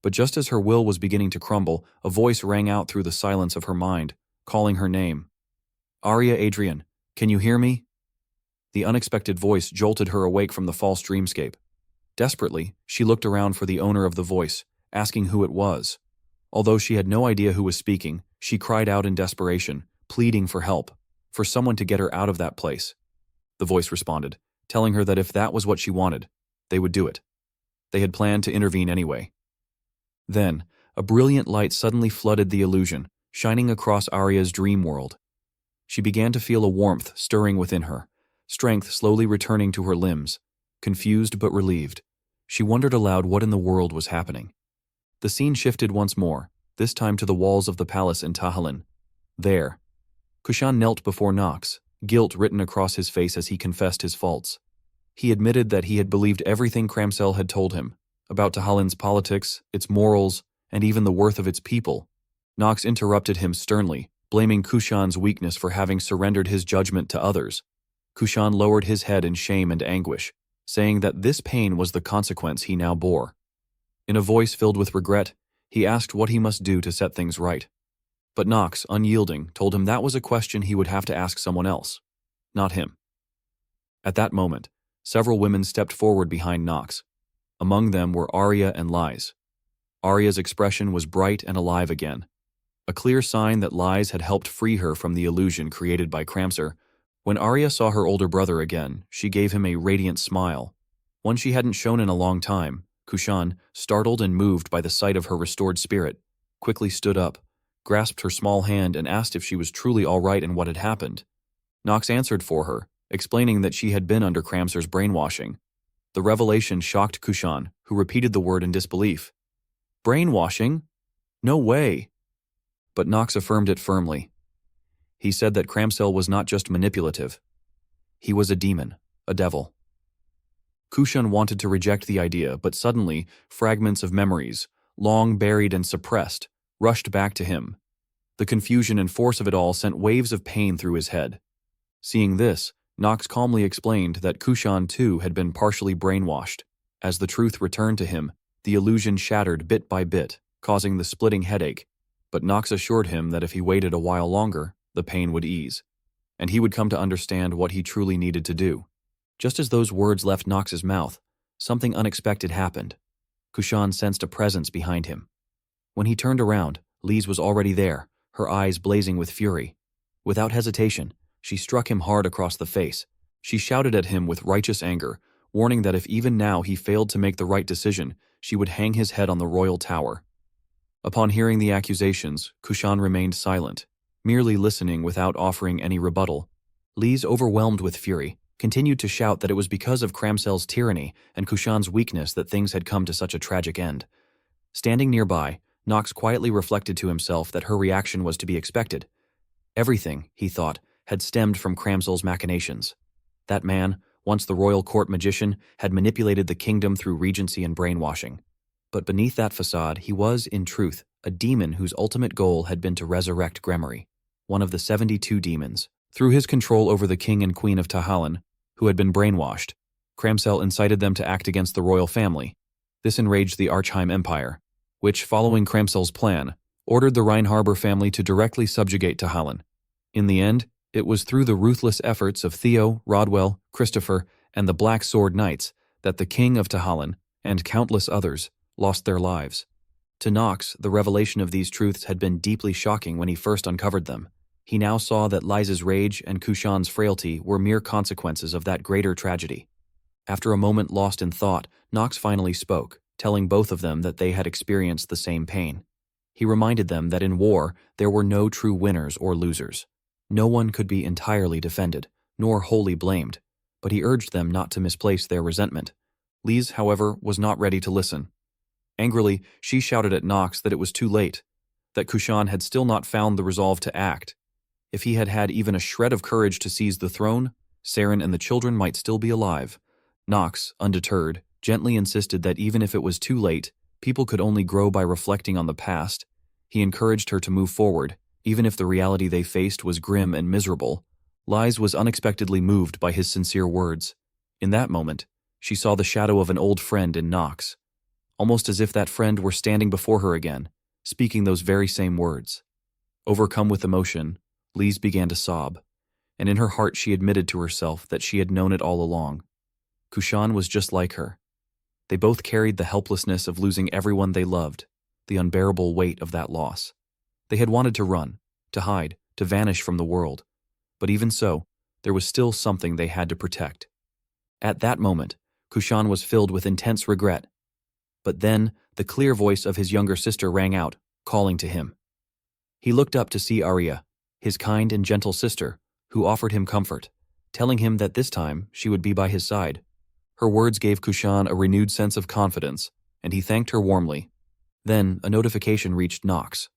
But just as her will was beginning to crumble, a voice rang out through the silence of her mind, calling her name. Arya Adrian, can you hear me? The unexpected voice jolted her awake from the false dreamscape. Desperately, she looked around for the owner of the voice, asking who it was. Although she had no idea who was speaking, She cried out in desperation, pleading for help, for someone to get her out of that place. The voice responded, telling her that if that was what she wanted, they would do it. They had planned to intervene anyway. Then, a brilliant light suddenly flooded the illusion, shining across Arya's dream world. She began to feel a warmth stirring within her, strength slowly returning to her limbs. Confused but relieved, she wondered aloud what in the world was happening. The scene shifted once more, this time to the walls of the palace in Tahalin. There, Kushan knelt before Nox, guilt written across his face as he confessed his faults. He admitted that he had believed everything Kramsel had told him, about Tahalin's politics, its morals, and even the worth of its people. Nox interrupted him sternly, blaming Kushan's weakness for having surrendered his judgment to others. Kushan lowered his head in shame and anguish, saying that this pain was the consequence he now bore. In a voice filled with regret, he asked what he must do to set things right. But Nox, unyielding, told him that was a question he would have to ask someone else, not him. At that moment, several women stepped forward behind Nox. Among them were Arya and Lies. Arya's expression was bright and alive again, a clear sign that Lies had helped free her from the illusion created by Kramser. When Arya saw her older brother again, she gave him a radiant smile, one she hadn't shown in a long time. Kushan, startled and moved by the sight of her restored spirit, quickly stood up, grasped her small hand and asked if she was truly all right and what had happened. Nox answered for her, explaining that she had been under Kramser's brainwashing. The revelation shocked Kushan, who repeated the word in disbelief. Brainwashing? No way! But Nox affirmed it firmly. He said that Kramsel was not just manipulative. He was a demon, a devil. Kushan wanted to reject the idea, but suddenly, fragments of memories, long buried and suppressed, rushed back to him. The confusion and force of it all sent waves of pain through his head. Seeing this, Nox calmly explained that Kushan too had been partially brainwashed. As the truth returned to him, the illusion shattered bit by bit, causing the splitting headache. But Nox assured him that if he waited a while longer, the pain would ease, and he would come to understand what he truly needed to do. Just as those words left Nox's mouth, something unexpected happened. Kushan sensed a presence behind him. When he turned around, Lise was already there, her eyes blazing with fury. Without hesitation, she struck him hard across the face. She shouted at him with righteous anger, warning that if even now he failed to make the right decision, she would hang his head on the royal tower. Upon hearing the accusations, Kushan remained silent, merely listening without offering any rebuttal. Lise, overwhelmed with fury, continued to shout that it was because of Kramsel's tyranny and Kushan's weakness that things had come to such a tragic end. Standing nearby, Nox quietly reflected to himself that her reaction was to be expected. Everything, he thought, had stemmed from Kramsel's machinations. That man, once the royal court magician, had manipulated the kingdom through regency and brainwashing. But beneath that facade, he was, in truth, a demon whose ultimate goal had been to resurrect Gremory, one of the 72 demons. Through his control over the king and queen of Tahalin, who had been brainwashed, Kramsel incited them to act against the royal family. This enraged the Archheim Empire, which, following Kramsel's plan, ordered the Reinharbor family to directly subjugate Tahalin. In the end, it was through the ruthless efforts of Theo, Rodwell, Christopher, and the Black Sword Knights that the king of Tahalin, and countless others, lost their lives. To Nox, the revelation of these truths had been deeply shocking when he first uncovered them. He now saw that Liza's rage and Kushan's frailty were mere consequences of that greater tragedy. After a moment lost in thought, Nox finally spoke, telling both of them that they had experienced the same pain. He reminded them that in war, there were no true winners or losers. No one could be entirely defended, nor wholly blamed, but he urged them not to misplace their resentment. Lise, however, was not ready to listen. Angrily, she shouted at Nox that it was too late, that Kushan had still not found the resolve to act. If he had had even a shred of courage to seize the throne, Saren and the children might still be alive. Nox, undeterred, gently insisted that even if it was too late, people could only grow by reflecting on the past. He encouraged her to move forward, even if the reality they faced was grim and miserable. Lise was unexpectedly moved by his sincere words. In that moment, she saw the shadow of an old friend in Nox, almost as if that friend were standing before her again, speaking those very same words. Overcome with emotion, Lise began to sob, and in her heart she admitted to herself that she had known it all along. Kushan was just like her. They both carried the helplessness of losing everyone they loved, the unbearable weight of that loss. They had wanted to run, to hide, to vanish from the world. But even so, there was still something they had to protect. At that moment, Kushan was filled with intense regret. But then, the clear voice of his younger sister rang out, calling to him. He looked up to see Arya, his kind and gentle sister, who offered him comfort, telling him that this time she would be by his side. Her words gave Kushan a renewed sense of confidence, and he thanked her warmly. Then, a notification reached Nox.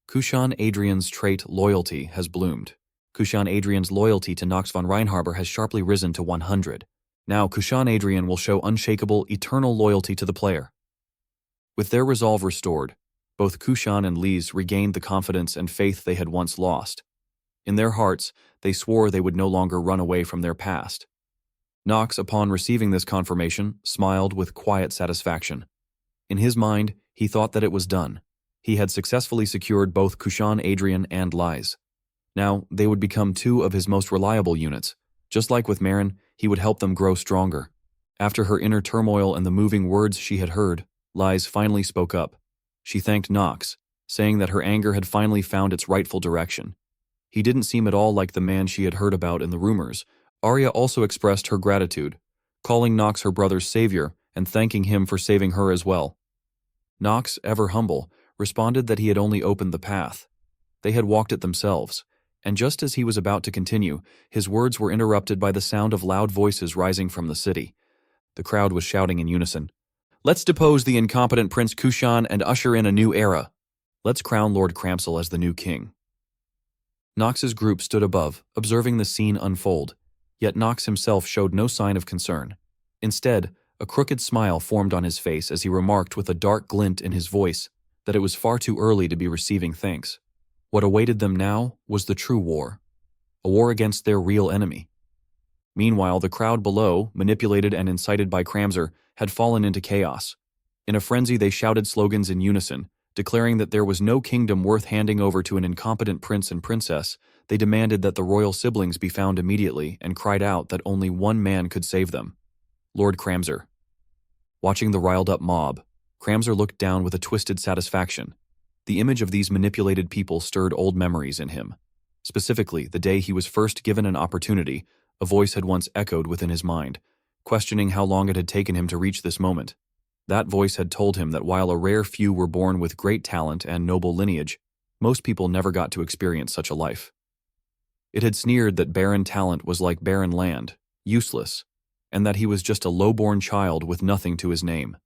Kushan Adrian's trait loyalty has bloomed. Kushan Adrian's loyalty to Nox von Reinharber has sharply risen to 100. Now Kushan Adrian will show unshakable, eternal loyalty to the player. With their resolve restored, both Kushan and Lise regained the confidence and faith they had once lost. In their hearts, they swore they would no longer run away from their past. Nox, upon receiving this confirmation, smiled with quiet satisfaction. In his mind, he thought that it was done. He had successfully secured both Kushan Adrian and Lise. Now, they would become two of his most reliable units. Just like with Marin, he would help them grow stronger. After her inner turmoil and the moving words she had heard, Lise finally spoke up. She thanked Nox, saying that her anger had finally found its rightful direction. He didn't seem at all like the man she had heard about in the rumors. Arya also expressed her gratitude, calling Nox her brother's savior and thanking him for saving her as well. Nox, ever humble, responded that he had only opened the path. They had walked it themselves, and just as he was about to continue, his words were interrupted by the sound of loud voices rising from the city. The crowd was shouting in unison. Let's depose the incompetent Prince Kushan and usher in a new era. Let's crown Lord Cramsel as the new king. Nox's group stood above, observing the scene unfold, yet Nox himself showed no sign of concern. Instead, a crooked smile formed on his face as he remarked with a dark glint in his voice that it was far too early to be receiving thanks. What awaited them now was the true war, a war against their real enemy. Meanwhile, the crowd below, manipulated and incited by Cramser, had fallen into chaos. In a frenzy, they shouted slogans in unison, declaring that there was no kingdom worth handing over to an incompetent prince and princess. They demanded that the royal siblings be found immediately and cried out that only one man could save them, Lord Cramser. Watching the riled-up mob, Cramser looked down with a twisted satisfaction. The image of these manipulated people stirred old memories in him. Specifically, the day he was first given an opportunity, a voice had once echoed within his mind, questioning how long it had taken him to reach this moment. That voice had told him that while a rare few were born with great talent and noble lineage, most people never got to experience such a life. It had sneered that barren talent was like barren land, useless, and that he was just a low-born child with nothing to his name.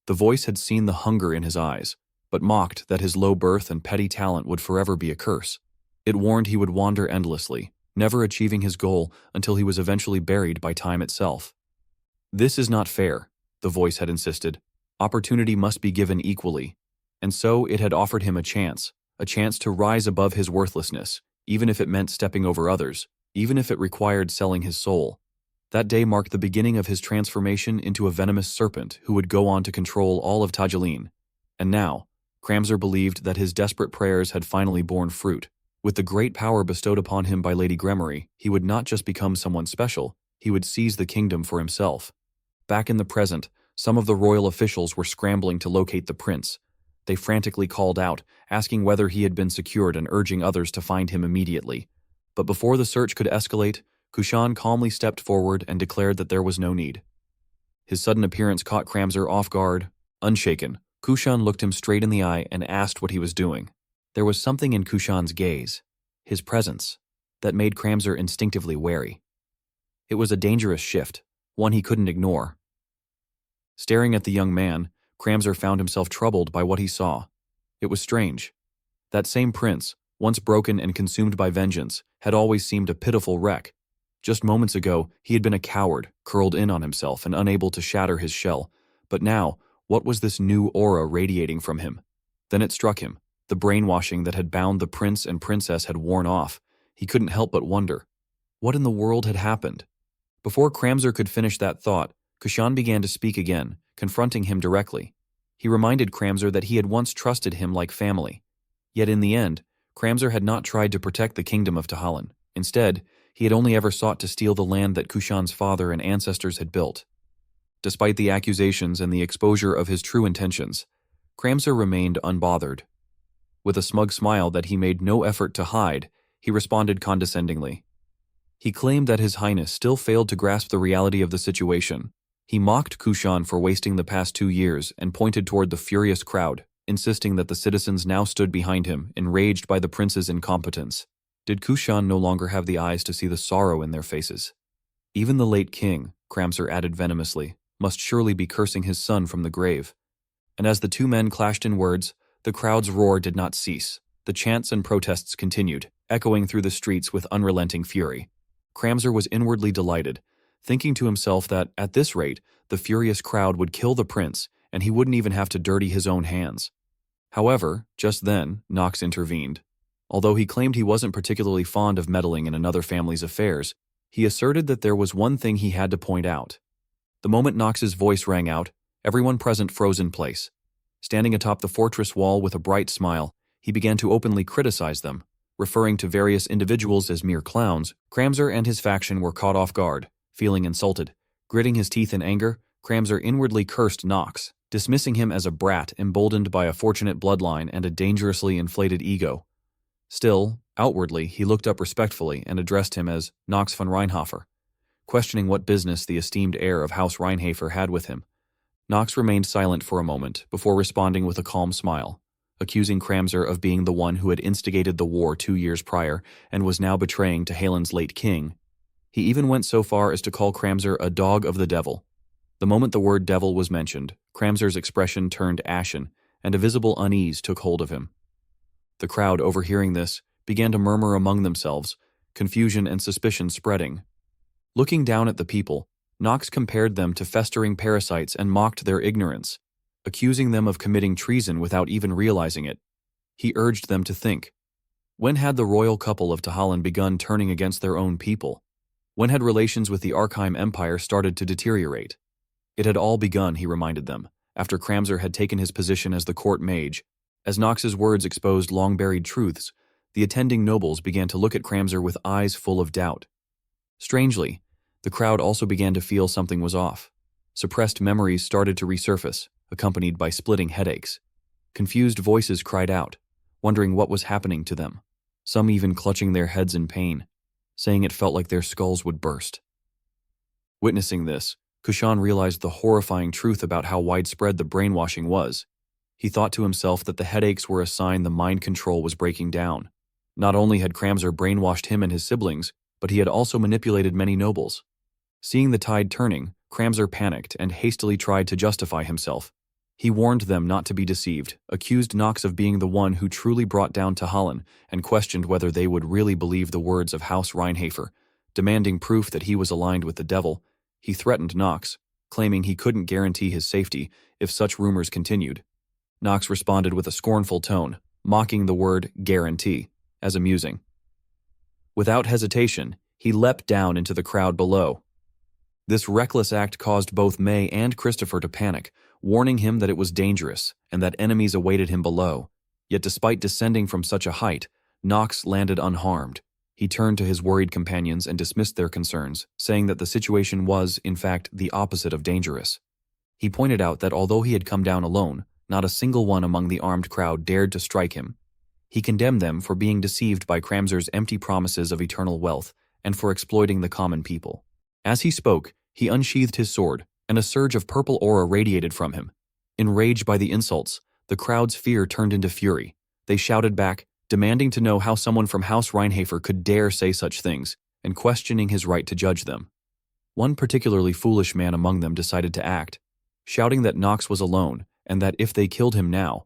The voice had seen the hunger in his eyes, but mocked that his low birth and petty talent would forever be a curse. It warned he would wander endlessly, never achieving his goal until he was eventually buried by time itself. This is not fair, the voice had insisted. Opportunity must be given equally. And so it had offered him a chance to rise above his worthlessness, even if it meant stepping over others, even if it required selling his soul. That day marked the beginning of his transformation into a venomous serpent who would go on to control all of Tajaline. And now, Cramser believed that his desperate prayers had finally borne fruit. With the great power bestowed upon him by Lady Gremory, he would not just become someone special, he would seize the kingdom for himself. Back in the present, some of the royal officials were scrambling to locate the prince. They frantically called out, asking whether he had been secured and urging others to find him immediately. But before the search could escalate, Kushan calmly stepped forward and declared that there was no need. His sudden appearance caught Cramser off guard. Unshaken, Kushan looked him straight in the eye and asked what he was doing. There was something in Kushan's gaze, his presence, that made Cramser instinctively wary. It was a dangerous shift, one he couldn't ignore. Staring at the young man, Cramser found himself troubled by what he saw. It was strange. That same prince, once broken and consumed by vengeance, had always seemed a pitiful wreck. Just moments ago, he had been a coward, curled in on himself and unable to shatter his shell. But now, what was this new aura radiating from him? Then it struck him. The brainwashing that had bound the prince and princess had worn off. He couldn't help but wonder, what in the world had happened? Before Cramser could finish that thought, Kushan began to speak again, confronting him directly. He reminded Cramser that he had once trusted him like family. Yet in the end, Cramser had not tried to protect the kingdom of Tahalin. Instead, he had only ever sought to steal the land that Kushan's father and ancestors had built. Despite the accusations and the exposure of his true intentions, Cramser remained unbothered. With a smug smile that he made no effort to hide, he responded condescendingly. He claimed that His Highness still failed to grasp the reality of the situation. He mocked Kushan for wasting the past 2 years and pointed toward the furious crowd, insisting that the citizens now stood behind him, enraged by the prince's incompetence. Did Kushan no longer have the eyes to see the sorrow in their faces? Even the late king, Kramser added venomously, must surely be cursing his son from the grave. And as the two men clashed in words, the crowd's roar did not cease. The chants and protests continued, echoing through the streets with unrelenting fury. Kramser was inwardly delighted, thinking to himself that, at this rate, the furious crowd would kill the prince and he wouldn't even have to dirty his own hands. However, just then, Nox intervened. Although he claimed he wasn't particularly fond of meddling in another family's affairs, he asserted that there was one thing he had to point out. The moment Nox's voice rang out, everyone present froze in place. Standing atop the fortress wall with a bright smile, he began to openly criticize them. Referring to various individuals as mere clowns, Kramser and his faction were caught off guard, feeling insulted. Gritting his teeth in anger, Kramser inwardly cursed Nox, dismissing him as a brat emboldened by a fortunate bloodline and a dangerously inflated ego. Still, outwardly, he looked up respectfully and addressed him as Nox von Reinhofer, questioning what business the esteemed heir of House Reinhofer had with him. Nox remained silent for a moment before responding with a calm smile, accusing Kramser of being the one who had instigated the war 2 years prior and was now betraying Tehalen's late king. He even went so far as to call Kramser a dog of the devil. The moment the word devil was mentioned, Kramser's expression turned ashen, and a visible unease took hold of him. The crowd, overhearing this, began to murmur among themselves, confusion and suspicion spreading. Looking down at the people, Nox compared them to festering parasites and mocked their ignorance, accusing them of committing treason without even realizing it. He urged them to think. When had the royal couple of Tehalen begun turning against their own people? When had relations with the Arkheim Empire started to deteriorate? It had all begun, he reminded them, after Kramser had taken his position as the court mage. As Nox's words exposed long-buried truths, the attending nobles began to look at Kramser with eyes full of doubt. Strangely, the crowd also began to feel something was off. Suppressed memories started to resurface, accompanied by splitting headaches. Confused voices cried out, wondering what was happening to them, some even clutching their heads in pain, saying it felt like their skulls would burst. Witnessing this, Kushan realized the horrifying truth about how widespread the brainwashing was. He thought to himself that the headaches were a sign the mind control was breaking down. Not only had Kramser brainwashed him and his siblings, but he had also manipulated many nobles. Seeing the tide turning, Kramser panicked and hastily tried to justify himself. He warned them not to be deceived, accused Nox of being the one who truly brought down Tehalen, and questioned whether they would really believe the words of House Reinhofer. Demanding proof that he was aligned with the devil, he threatened Nox, claiming he couldn't guarantee his safety if such rumors continued. Nox responded with a scornful tone, mocking the word guarantee as amusing. Without hesitation, he leapt down into the crowd below. This reckless act caused both May and Christopher to panic, warning him that it was dangerous and that enemies awaited him below. Yet despite descending from such a height, Nox landed unharmed. He turned to his worried companions and dismissed their concerns, saying that the situation was, in fact, the opposite of dangerous. He pointed out that although he had come down alone, not a single one among the armed crowd dared to strike him. He condemned them for being deceived by Kramser's empty promises of eternal wealth and for exploiting the common people. As he spoke, he unsheathed his sword, and a surge of purple aura radiated from him. Enraged by the insults, the crowd's fear turned into fury. They shouted back, demanding to know how someone from House Reinhofer could dare say such things, and questioning his right to judge them. One particularly foolish man among them decided to act, shouting that Nox was alone and that if they killed him now.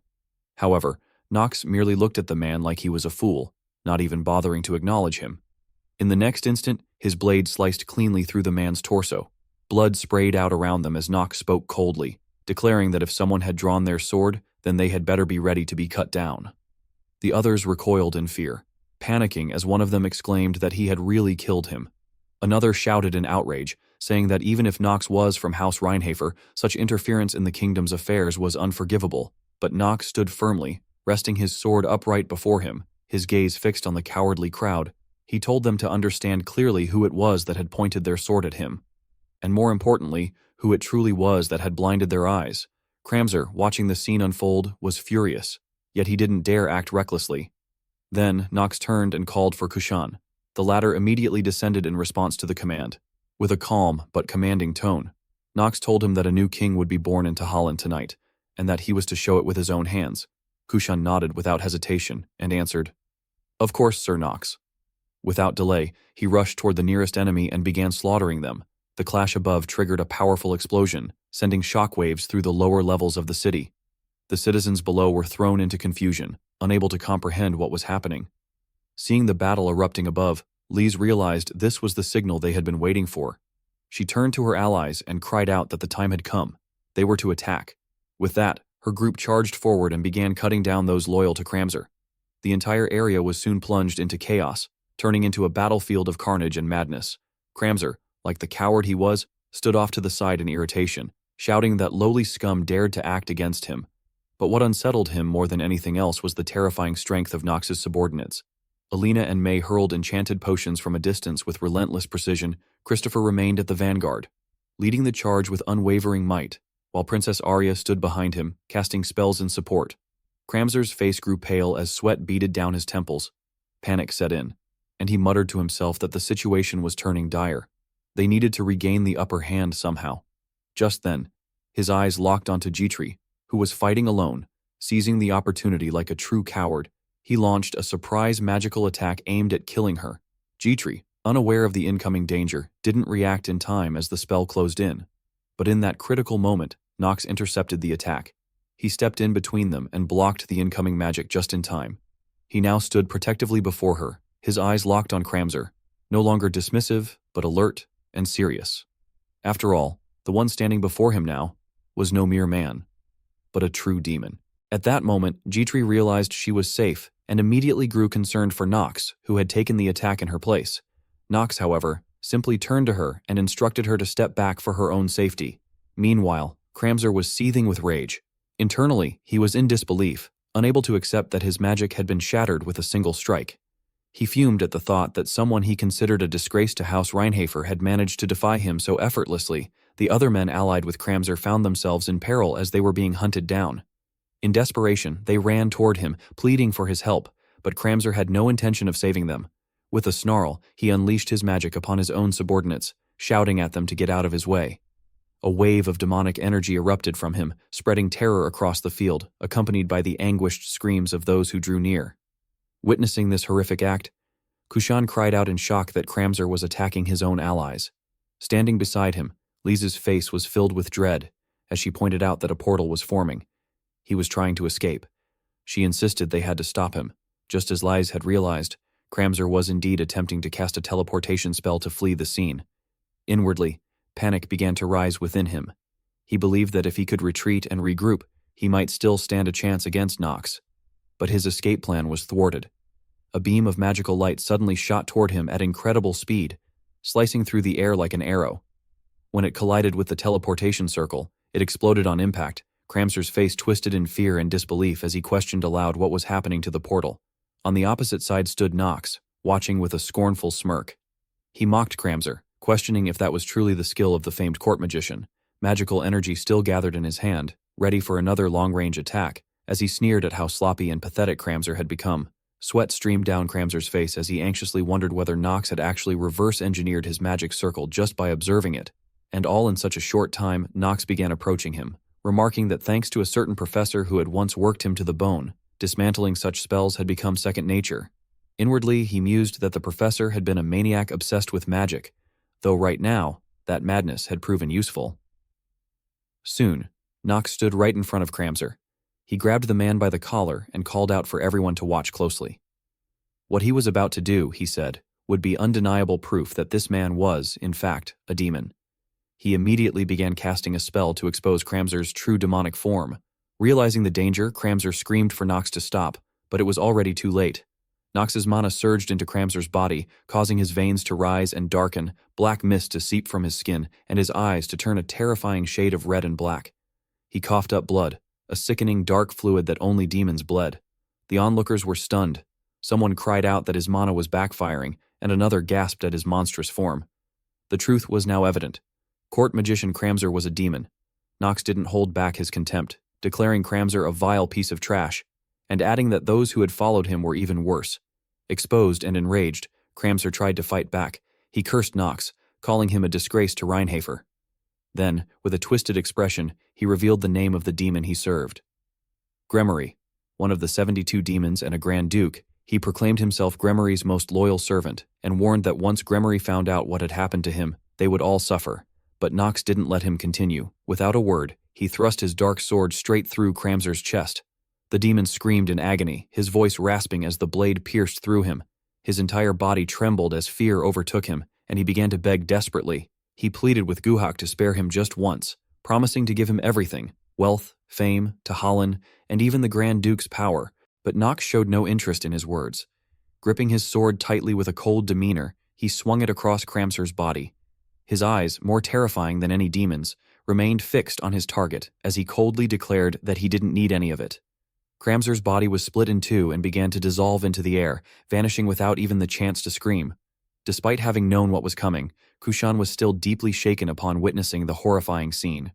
However, Nox merely looked at the man like he was a fool, not even bothering to acknowledge him. In the next instant, his blade sliced cleanly through the man's torso. Blood sprayed out around them as Nox spoke coldly, declaring that if someone had drawn their sword, then they had better be ready to be cut down. The others recoiled in fear, panicking as one of them exclaimed that he had really killed him. Another shouted in outrage, saying that even if Nox was from House Reinhofer, such interference in the kingdom's affairs was unforgivable. But Nox stood firmly, resting his sword upright before him, his gaze fixed on the cowardly crowd. He told them to understand clearly who it was that had pointed their sword at him, and more importantly, who it truly was that had blinded their eyes. Kramser, watching the scene unfold, was furious. yet he didn't dare act recklessly. Then, Nox turned and called for Kushan. The latter immediately descended in response to the command. With a calm but commanding tone, Nox told him that a new king would be born into Holland tonight, and that he was to show it with his own hands. Kushan nodded without hesitation and answered, "Of course, Sir Nox." Without delay, he rushed toward the nearest enemy and began slaughtering them. The clash above triggered a powerful explosion, sending shockwaves through the lower levels of the city. The citizens below were thrown into confusion, unable to comprehend what was happening. Seeing the battle erupting above, Lise realized this was the signal they had been waiting for. She turned to her allies and cried out that the time had come. They were to attack. With that, her group charged forward and began cutting down those loyal to Kramzer. The entire area was soon plunged into chaos, turning into a battlefield of carnage and madness. Kramzer, like the coward he was, stood off to the side in irritation, shouting that lowly scum dared to act against him. But what unsettled him more than anything else was the terrifying strength of Nox's subordinates. Alina and May hurled enchanted potions from a distance with relentless precision. Christopher remained at the vanguard, leading the charge with unwavering might, while Princess Arya stood behind him, casting spells in support. Kramzer's face grew pale as sweat beaded down his temples. Panic set in, and he muttered to himself that the situation was turning dire. They needed to regain the upper hand somehow. Just then, his eyes locked onto Jitri, who was fighting alone. Seizing the opportunity like a true coward, he launched a surprise magical attack aimed at killing her. Jitri, unaware of the incoming danger, didn't react in time as the spell closed in. But in that critical moment, Nox intercepted the attack. He stepped in between them and blocked the incoming magic just in time. He now stood protectively before her, his eyes locked on Kramzer, no longer dismissive, but alert and serious. After all, the one standing before him now was no mere man, but a true demon. At that moment, Jitri realized she was safe and immediately grew concerned for Nox, who had taken the attack in her place. Nox, however, simply turned to her and instructed her to step back for her own safety. Meanwhile, Kramzer was seething with rage. Internally, he was in disbelief, unable to accept that his magic had been shattered with a single strike. He fumed at the thought that someone he considered a disgrace to House Reinhafer had managed to defy him so effortlessly. The other men allied with Kramzer found themselves in peril as they were being hunted down. In desperation, they ran toward him, pleading for his help, but Kramzer had no intention of saving them. With a snarl, he unleashed his magic upon his own subordinates, shouting at them to get out of his way. A wave of demonic energy erupted from him, spreading terror across the field, accompanied by the anguished screams of those who drew near. Witnessing this horrific act, Kushan cried out in shock that Kramzer was attacking his own allies. Standing beside him, Lisa's face was filled with dread as she pointed out that a portal was forming. He was trying to escape. She insisted they had to stop him. Just as Lise had realized, Kramzer was indeed attempting to cast a teleportation spell to flee the scene. Inwardly, panic began to rise within him. He believed that if he could retreat and regroup, he might still stand a chance against Nox. But his escape plan was thwarted. A beam of magical light suddenly shot toward him at incredible speed, slicing through the air like an arrow. When it collided with the teleportation circle, it exploded on impact. Kramzer's face twisted in fear and disbelief as he questioned aloud what was happening to the portal. On the opposite side stood Nox, watching with a scornful smirk. He mocked Kramzer, questioning if that was truly the skill of the famed court magician. Magical energy still gathered in his hand, ready for another long-range attack, as he sneered at how sloppy and pathetic Kramzer had become. Sweat streamed down Kramzer's face as he anxiously wondered whether Nox had actually reverse-engineered his magic circle just by observing it. And all in such a short time, Nox began approaching him, remarking that thanks to a certain professor who had once worked him to the bone, dismantling such spells had become second nature. Inwardly, he mused that the professor had been a maniac obsessed with magic, though right now, that madness had proven useful. Soon, Nox stood right in front of Kramzer. He grabbed the man by the collar and called out for everyone to watch closely. What he was about to do, he said, would be undeniable proof that this man was, in fact, a demon. He immediately began casting a spell to expose Kramzer's true demonic form. Realizing the danger, Kramzer screamed for Nox to stop, but it was already too late. Nox's mana surged into Kramzer's body, causing his veins to rise and darken, black mist to seep from his skin, and his eyes to turn a terrifying shade of red and black. He coughed up blood, a sickening dark fluid that only demons bled. The onlookers were stunned. Someone cried out that his mana was backfiring, and another gasped at his monstrous form. The truth was now evident. Court magician Kramzer was a demon. Nox didn't hold back his contempt, declaring Kramzer a vile piece of trash. and adding that those who had followed him were even worse. Exposed and enraged, Cramser tried to fight back. He cursed Knox, calling him a disgrace to Reinhafer. Then, with a twisted expression, he revealed the name of the demon he served. Gremory, one of the 72 demons and a Grand Duke, he proclaimed himself Gremory's most loyal servant and warned that once Gremory found out what had happened to him, they would all suffer. But Knox didn't let him continue. Without a word, he thrust his dark sword straight through Cramser's chest. The demon screamed in agony, his voice rasping as the blade pierced through him. His entire body trembled as fear overtook him, and he began to beg desperately. He pleaded with Guhak to spare him just once, promising to give him everything, wealth, fame, Tahalin, and even the Grand Duke's power, but Knox showed no interest in his words. Gripping his sword tightly with a cold demeanor, he swung it across Cramser's body. His eyes, more terrifying than any demon's, remained fixed on his target as he coldly declared that he didn't need any of it. Cramser's body was split in two and began to dissolve into the air, vanishing without even the chance to scream. Despite having known what was coming, Kushan was still deeply shaken upon witnessing the horrifying scene.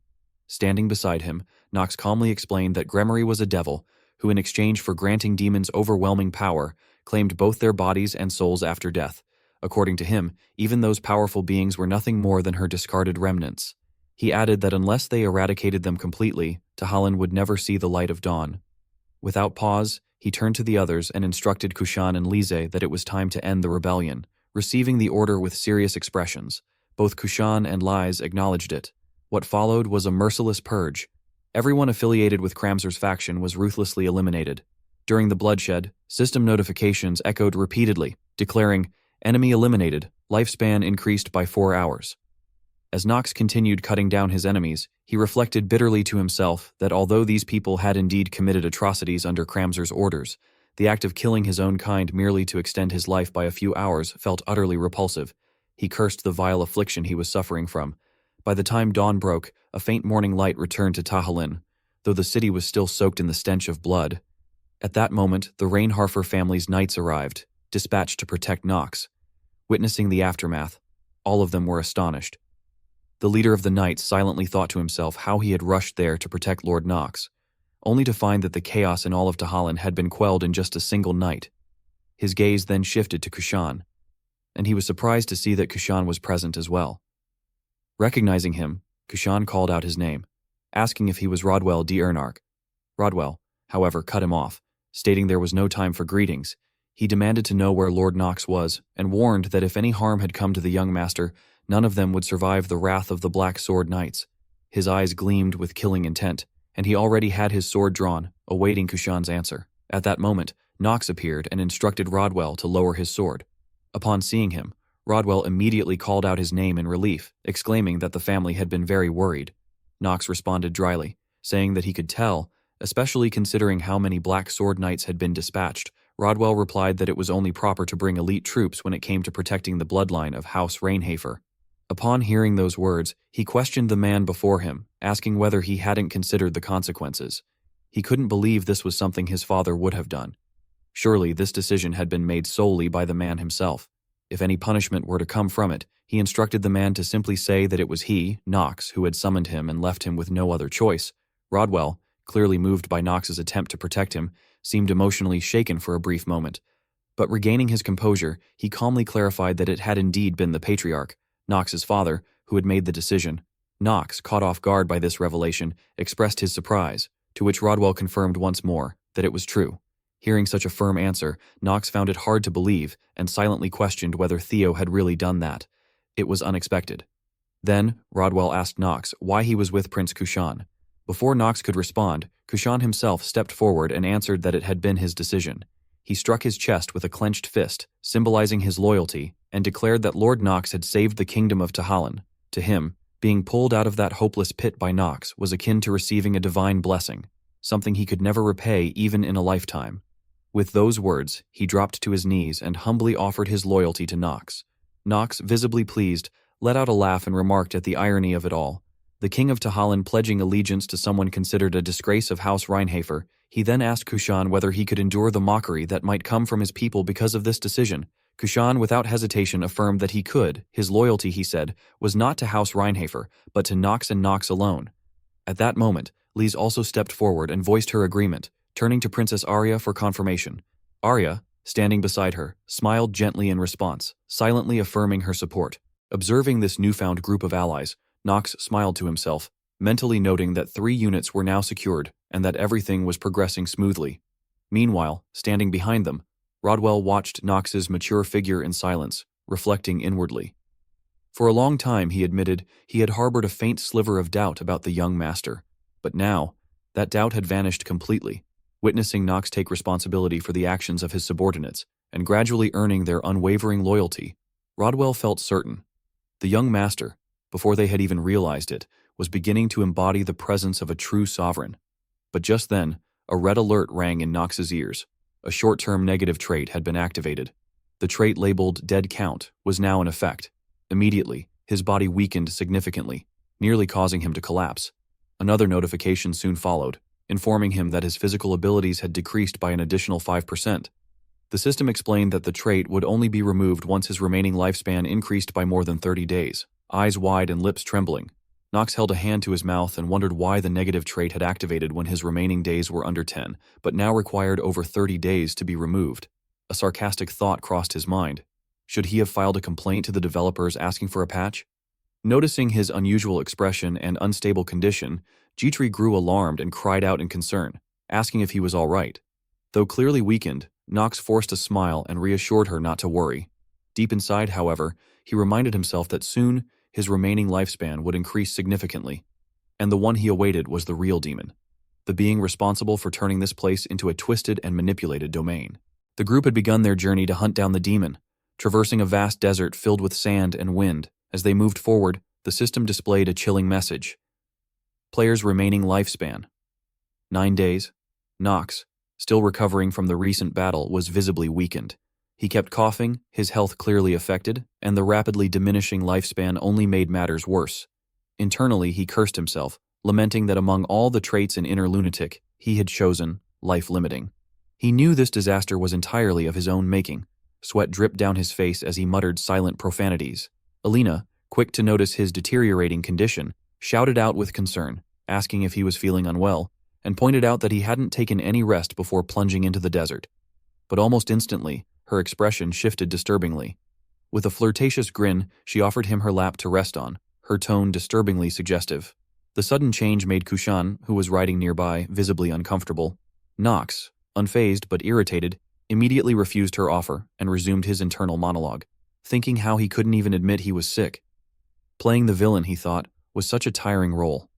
Standing beside him, Knox calmly explained that Gremory was a devil, who in exchange for granting demons overwhelming power, claimed both their bodies and souls after death. According to him, even those powerful beings were nothing more than her discarded remnants. He added that unless they eradicated them completely, Tahalin would never see the light of dawn. Without pause, he turned to the others and instructed Kushan and Lise that it was time to end the rebellion, receiving the order with serious expressions. Both Kushan and Lise acknowledged it. What followed was a merciless purge. Everyone affiliated with Cramser's faction was ruthlessly eliminated. During the bloodshed, system notifications echoed repeatedly, declaring, "Enemy eliminated, lifespan increased by 4 hours." As Knox continued cutting down his enemies, he reflected bitterly to himself that although these people had indeed committed atrocities under Cramser's orders, the act of killing his own kind merely to extend his life by a few hours felt utterly repulsive. He cursed the vile affliction he was suffering from. By the time dawn broke, a faint morning light returned to Tahalin, though the city was still soaked in the stench of blood. At that moment, the Reinharfer family's knights arrived, dispatched to protect Knox. Witnessing the aftermath, all of them were astonished. The leader of the knights silently thought to himself how he had rushed there to protect Lord Knox, only to find that the chaos in all of Tahalin had been quelled in just a single night. His gaze then shifted to Kushan, and he was surprised to see that Kushan was present as well. Recognizing him, Kushan called out his name, asking if he was Rodwell D. Ernark. Rodwell, however, cut him off, stating there was no time for greetings. He demanded to know where Lord Knox was, and warned that if any harm had come to the young master, none of them would survive the wrath of the Black Sword Knights. His eyes gleamed with killing intent, and he already had his sword drawn, awaiting Kushan's answer. At that moment, Knox appeared and instructed Rodwell to lower his sword. Upon seeing him, Rodwell immediately called out his name in relief, exclaiming that the family had been very worried. Knox responded dryly, saying that he could tell, especially considering how many Black Sword Knights had been dispatched. Rodwell replied that it was only proper to bring elite troops when it came to protecting the bloodline of House Reinhafer. Upon hearing those words, he questioned the man before him, asking whether he hadn't considered the consequences. He couldn't believe this was something his father would have done. Surely this decision had been made solely by the man himself. If any punishment were to come from it, he instructed the man to simply say that it was he, Knox, who had summoned him and left him with no other choice. Rodwell, clearly moved by Knox's attempt to protect him, seemed emotionally shaken for a brief moment. But regaining his composure, he calmly clarified that it had indeed been the patriarch, Knox's father, who had made the decision. Knox, caught off guard by this revelation, expressed his surprise, to which Rodwell confirmed once more that it was true. Hearing such a firm answer, Knox found it hard to believe and silently questioned whether Theo had really done that. It was unexpected. Then, Rodwell asked Knox why he was with Prince Kushan. Before Knox could respond, Kushan himself stepped forward and answered that it had been his decision. He struck his chest with a clenched fist, symbolizing his loyalty, and declared that Lord Knox had saved the kingdom of Tahalin. To him, being pulled out of that hopeless pit by Knox was akin to receiving a divine blessing, something he could never repay even in a lifetime. With those words, he dropped to his knees and humbly offered his loyalty to Knox. Knox, visibly pleased, let out a laugh and remarked at the irony of it all. The king of Tahalin pledging allegiance to someone considered a disgrace of House Reinhafer, he then asked Kushan whether he could endure the mockery that might come from his people because of this decision. Kushan, without hesitation, affirmed that he could. His loyalty, he said, was not to House Reinhafer, but to Knox and Knox alone. At that moment, Lise also stepped forward and voiced her agreement, turning to Princess Arya for confirmation. Arya, standing beside her, smiled gently in response, silently affirming her support. Observing this newfound group of allies, Nox smiled to himself, mentally noting that 3 units were now secured and that everything was progressing smoothly. Meanwhile, standing behind them, Rodwell watched Nox's mature figure in silence, reflecting inwardly. For a long time, he admitted, he had harbored a faint sliver of doubt about the young master. But now, that doubt had vanished completely. Witnessing Nox take responsibility for the actions of his subordinates and gradually earning their unwavering loyalty, Rodwell felt certain. The young master, before they had even realized it, was beginning to embody the presence of a true sovereign. But just then, a red alert rang in Nox's ears. A short-term negative trait had been activated. The trait labeled Dead Count was now in effect. Immediately, his body weakened significantly, nearly causing him to collapse. Another notification soon followed, informing him that his physical abilities had decreased by an additional 5%. The system explained that the trait would only be removed once his remaining lifespan increased by more than 30 days. Eyes wide and lips trembling, Nox held a hand to his mouth and wondered why the negative trait had activated when his remaining days were under 10, but now required over 30 days to be removed. A sarcastic thought crossed his mind. Should he have filed a complaint to the developers asking for a patch? Noticing his unusual expression and unstable condition, Jitri grew alarmed and cried out in concern, asking if he was all right. Though clearly weakened, Nox forced a smile and reassured her not to worry. Deep inside, however, he reminded himself that soon his remaining lifespan would increase significantly, and the one he awaited was the real demon, the being responsible for turning this place into a twisted and manipulated domain. The group had begun their journey to hunt down the demon, traversing a vast desert filled with sand and wind. As they moved forward, the system displayed a chilling message. Player's remaining lifespan: 9 days. Nox, still recovering from the recent battle, was visibly weakened. He kept coughing, his health clearly affected, and the rapidly diminishing lifespan only made matters worse. Internally, he cursed himself, lamenting that among all the traits in inner lunatic, he had chosen life-limiting. He knew this disaster was entirely of his own making. Sweat dripped down his face as he muttered silent profanities. Alina, quick to notice his deteriorating condition, shouted out with concern, asking if he was feeling unwell, and pointed out that he hadn't taken any rest before plunging into the desert. But almost instantly, her expression shifted disturbingly. With a flirtatious grin, she offered him her lap to rest on, her tone disturbingly suggestive. The sudden change made Kushan, who was riding nearby, visibly uncomfortable. Nox, unfazed but irritated, immediately refused her offer and resumed his internal monologue, thinking how he couldn't even admit he was sick. Playing the villain, he thought, was such a tiring role.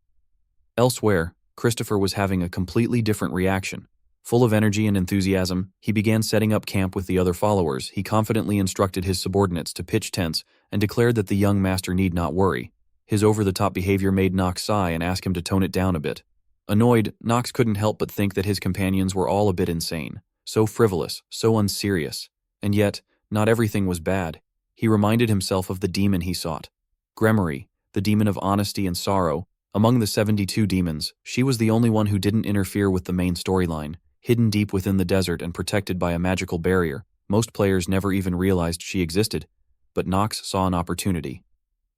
Elsewhere, Christopher was having a completely different reaction. Full of energy and enthusiasm, he began setting up camp with the other followers. He confidently instructed his subordinates to pitch tents and declared that the young master need not worry. His over-the-top behavior made Nox sigh and ask him to tone it down a bit. Annoyed, Nox couldn't help but think that his companions were all a bit insane. So frivolous, so unserious. And yet, not everything was bad. He reminded himself of the demon he sought. Gremory, the demon of honesty and sorrow. Among the 72 demons, she was the only one who didn't interfere with the main storyline. Hidden deep within the desert and protected by a magical barrier, most players never even realized she existed. But Nox saw an opportunity.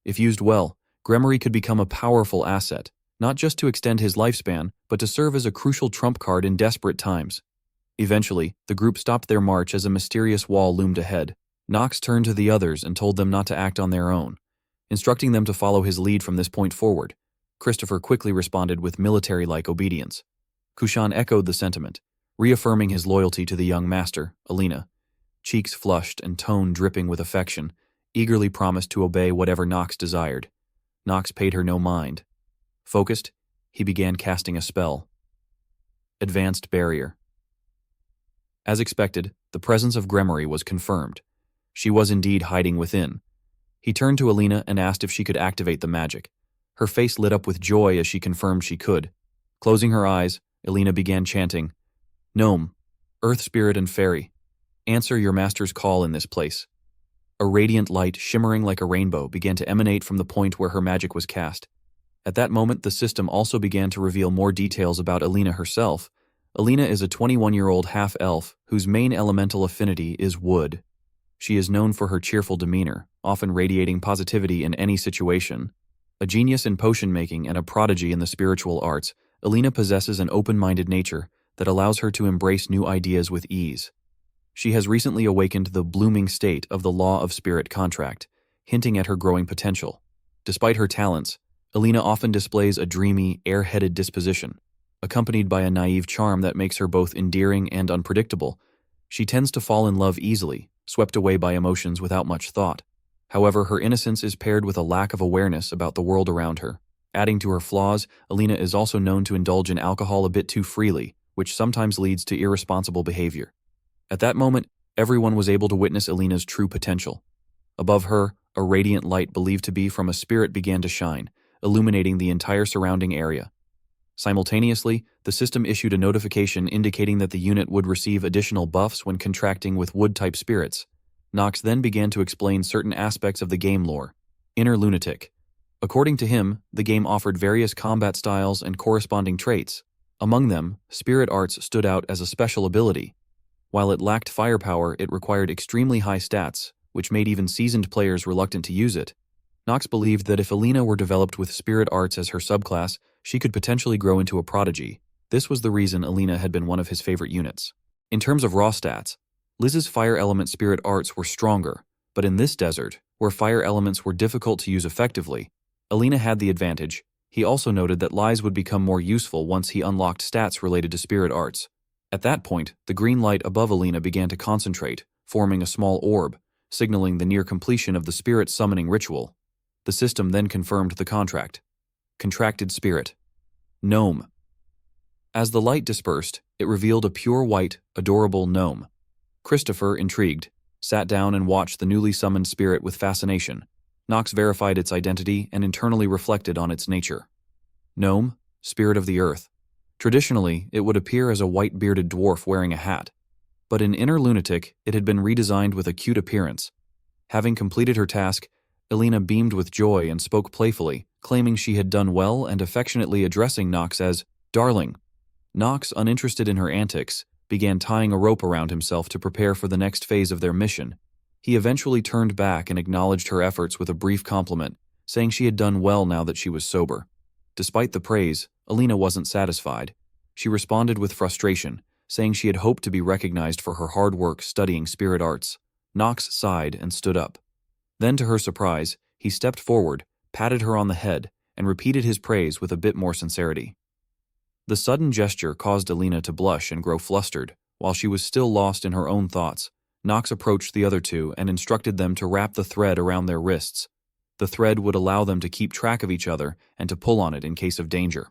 If used well, Gremory could become a powerful asset, not just to extend his lifespan, but to serve as a crucial trump card in desperate times. Eventually, the group stopped their march as a mysterious wall loomed ahead. Nox turned to the others and told them not to act on their own, instructing them to follow his lead from this point forward. Christopher quickly responded with military-like obedience. Kushan echoed the sentiment, reaffirming his loyalty to the young master, Alina. Cheeks flushed and tone dripping with affection, eagerly promised to obey whatever Nox desired. Nox paid her no mind. Focused, he began casting a spell. Advanced Barrier. As expected, the presence of Gremory was confirmed. She was indeed hiding within. He turned to Alina and asked if she could activate the magic. Her face lit up with joy as she confirmed she could. Closing her eyes, Alina began chanting, "Gnome, Earth Spirit and Fairy, answer your master's call in this place." A radiant light shimmering like a rainbow began to emanate from the point where her magic was cast. At that moment, the system also began to reveal more details about Alina herself. Alina is a 21-year-old half-elf whose main elemental affinity is wood. She is known for her cheerful demeanor, often radiating positivity in any situation. A genius in potion-making and a prodigy in the spiritual arts, Alina possesses an open-minded nature that allows her to embrace new ideas with ease. She has recently awakened the blooming state of the law of spirit contract, hinting at her growing potential. Despite her talents, Alina often displays a dreamy, air-headed disposition, accompanied by a naive charm that makes her both endearing and unpredictable. She tends to fall in love easily, swept away by emotions without much thought. However, her innocence is paired with a lack of awareness about the world around her. Adding to her flaws, Alina is also known to indulge in alcohol a bit too freely, which sometimes leads to irresponsible behavior. At that moment, everyone was able to witness Alina's true potential. Above her, a radiant light believed to be from a spirit began to shine, illuminating the entire surrounding area. Simultaneously, the system issued a notification indicating that the unit would receive additional buffs when contracting with wood-type spirits. Nox then began to explain certain aspects of the game lore. Inner Lunatic. According to him, the game offered various combat styles and corresponding traits. Among them, Spirit Arts stood out as a special ability. While it lacked firepower, it required extremely high stats, which made even seasoned players reluctant to use it. Nox believed that if Alina were developed with Spirit Arts as her subclass, she could potentially grow into a prodigy. This was the reason Alina had been one of his favorite units. In terms of raw stats, Liz's Fire Element Spirit Arts were stronger, but in this desert, where fire elements were difficult to use effectively, Alina had the advantage. He also noted that Liz would become more useful once he unlocked stats related to Spirit Arts. At that point, the green light above Alina began to concentrate, forming a small orb, signaling the near completion of the spirit summoning ritual. The system then confirmed the contract. Contracted Spirit. Gnome. As the light dispersed, it revealed a pure white, adorable gnome. Christopher, intrigued, sat down and watched the newly summoned spirit with fascination. Nox verified its identity and internally reflected on its nature. Gnome, spirit of the earth. Traditionally, it would appear as a white-bearded dwarf wearing a hat. But in Inner Lunatic, it had been redesigned with a cute appearance. Having completed her task, Alina beamed with joy and spoke playfully, claiming she had done well and affectionately addressing Nox as darling. Nox, uninterested in her antics, began tying a rope around himself to prepare for the next phase of their mission. He eventually turned back and acknowledged her efforts with a brief compliment, saying she had done well now that she was sober. Despite the praise, Alina wasn't satisfied. She responded with frustration, saying she had hoped to be recognized for her hard work studying spirit arts. Nox sighed and stood up. Then, to her surprise, he stepped forward, patted her on the head, and repeated his praise with a bit more sincerity. The sudden gesture caused Alina to blush and grow flustered. While she was still lost in her own thoughts, Nox approached the other two and instructed them to wrap the thread around their wrists. The thread would allow them to keep track of each other and to pull on it in case of danger.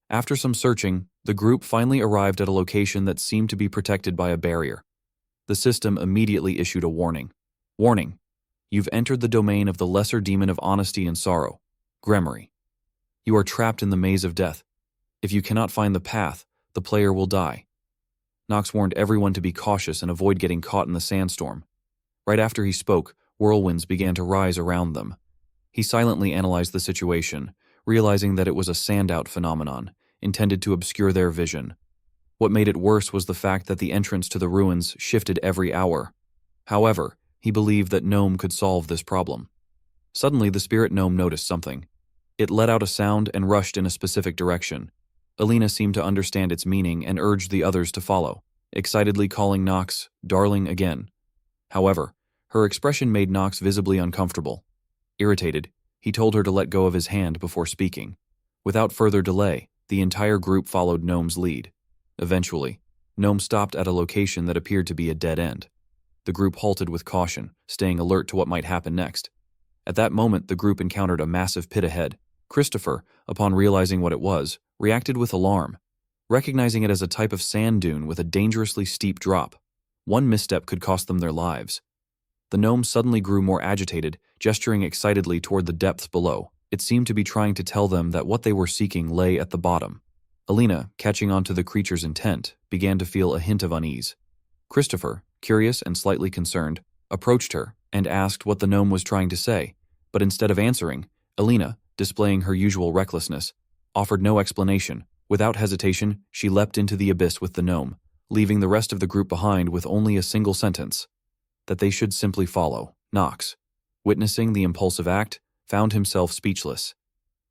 After some searching, the group finally arrived at a location that seemed to be protected by a barrier. The system immediately issued a warning. Warning: you've entered the domain of the lesser demon of honesty and sorrow, Gremory. You are trapped in the maze of death. If you cannot find the path, the player will die. Nox warned everyone to be cautious and avoid getting caught in the sandstorm. Right after he spoke, whirlwinds began to rise around them. He silently analyzed the situation, realizing that it was a sandout phenomenon, intended to obscure their vision. What made it worse was the fact that the entrance to the ruins shifted every hour. However, he believed that Gnome could solve this problem. Suddenly, the spirit gnome noticed something. It let out a sound and rushed in a specific direction. Alina seemed to understand its meaning and urged the others to follow, excitedly calling Nox darling again. However, her expression made Nox visibly uncomfortable. Irritated, he told her to let go of his hand before speaking. Without further delay, the entire group followed Gnome's lead. Eventually, Gnome stopped at a location that appeared to be a dead end. The group halted with caution, staying alert to what might happen next. At that moment, the group encountered a massive pit ahead. Christopher, upon realizing what it was, reacted with alarm, recognizing it as a type of sand dune with a dangerously steep drop. One misstep could cost them their lives. The gnome suddenly grew more agitated, gesturing excitedly toward the depths below. It seemed to be trying to tell them that what they were seeking lay at the bottom. Alina, catching on to the creature's intent, began to feel a hint of unease. Christopher, curious and slightly concerned, approached her and asked what the gnome was trying to say, but instead of answering, Alina, displaying her usual recklessness, offered no explanation. Without hesitation, she leapt into the abyss with the gnome, leaving the rest of the group behind with only a single sentence: that they should simply follow. Nox, witnessing the impulsive act, found himself speechless.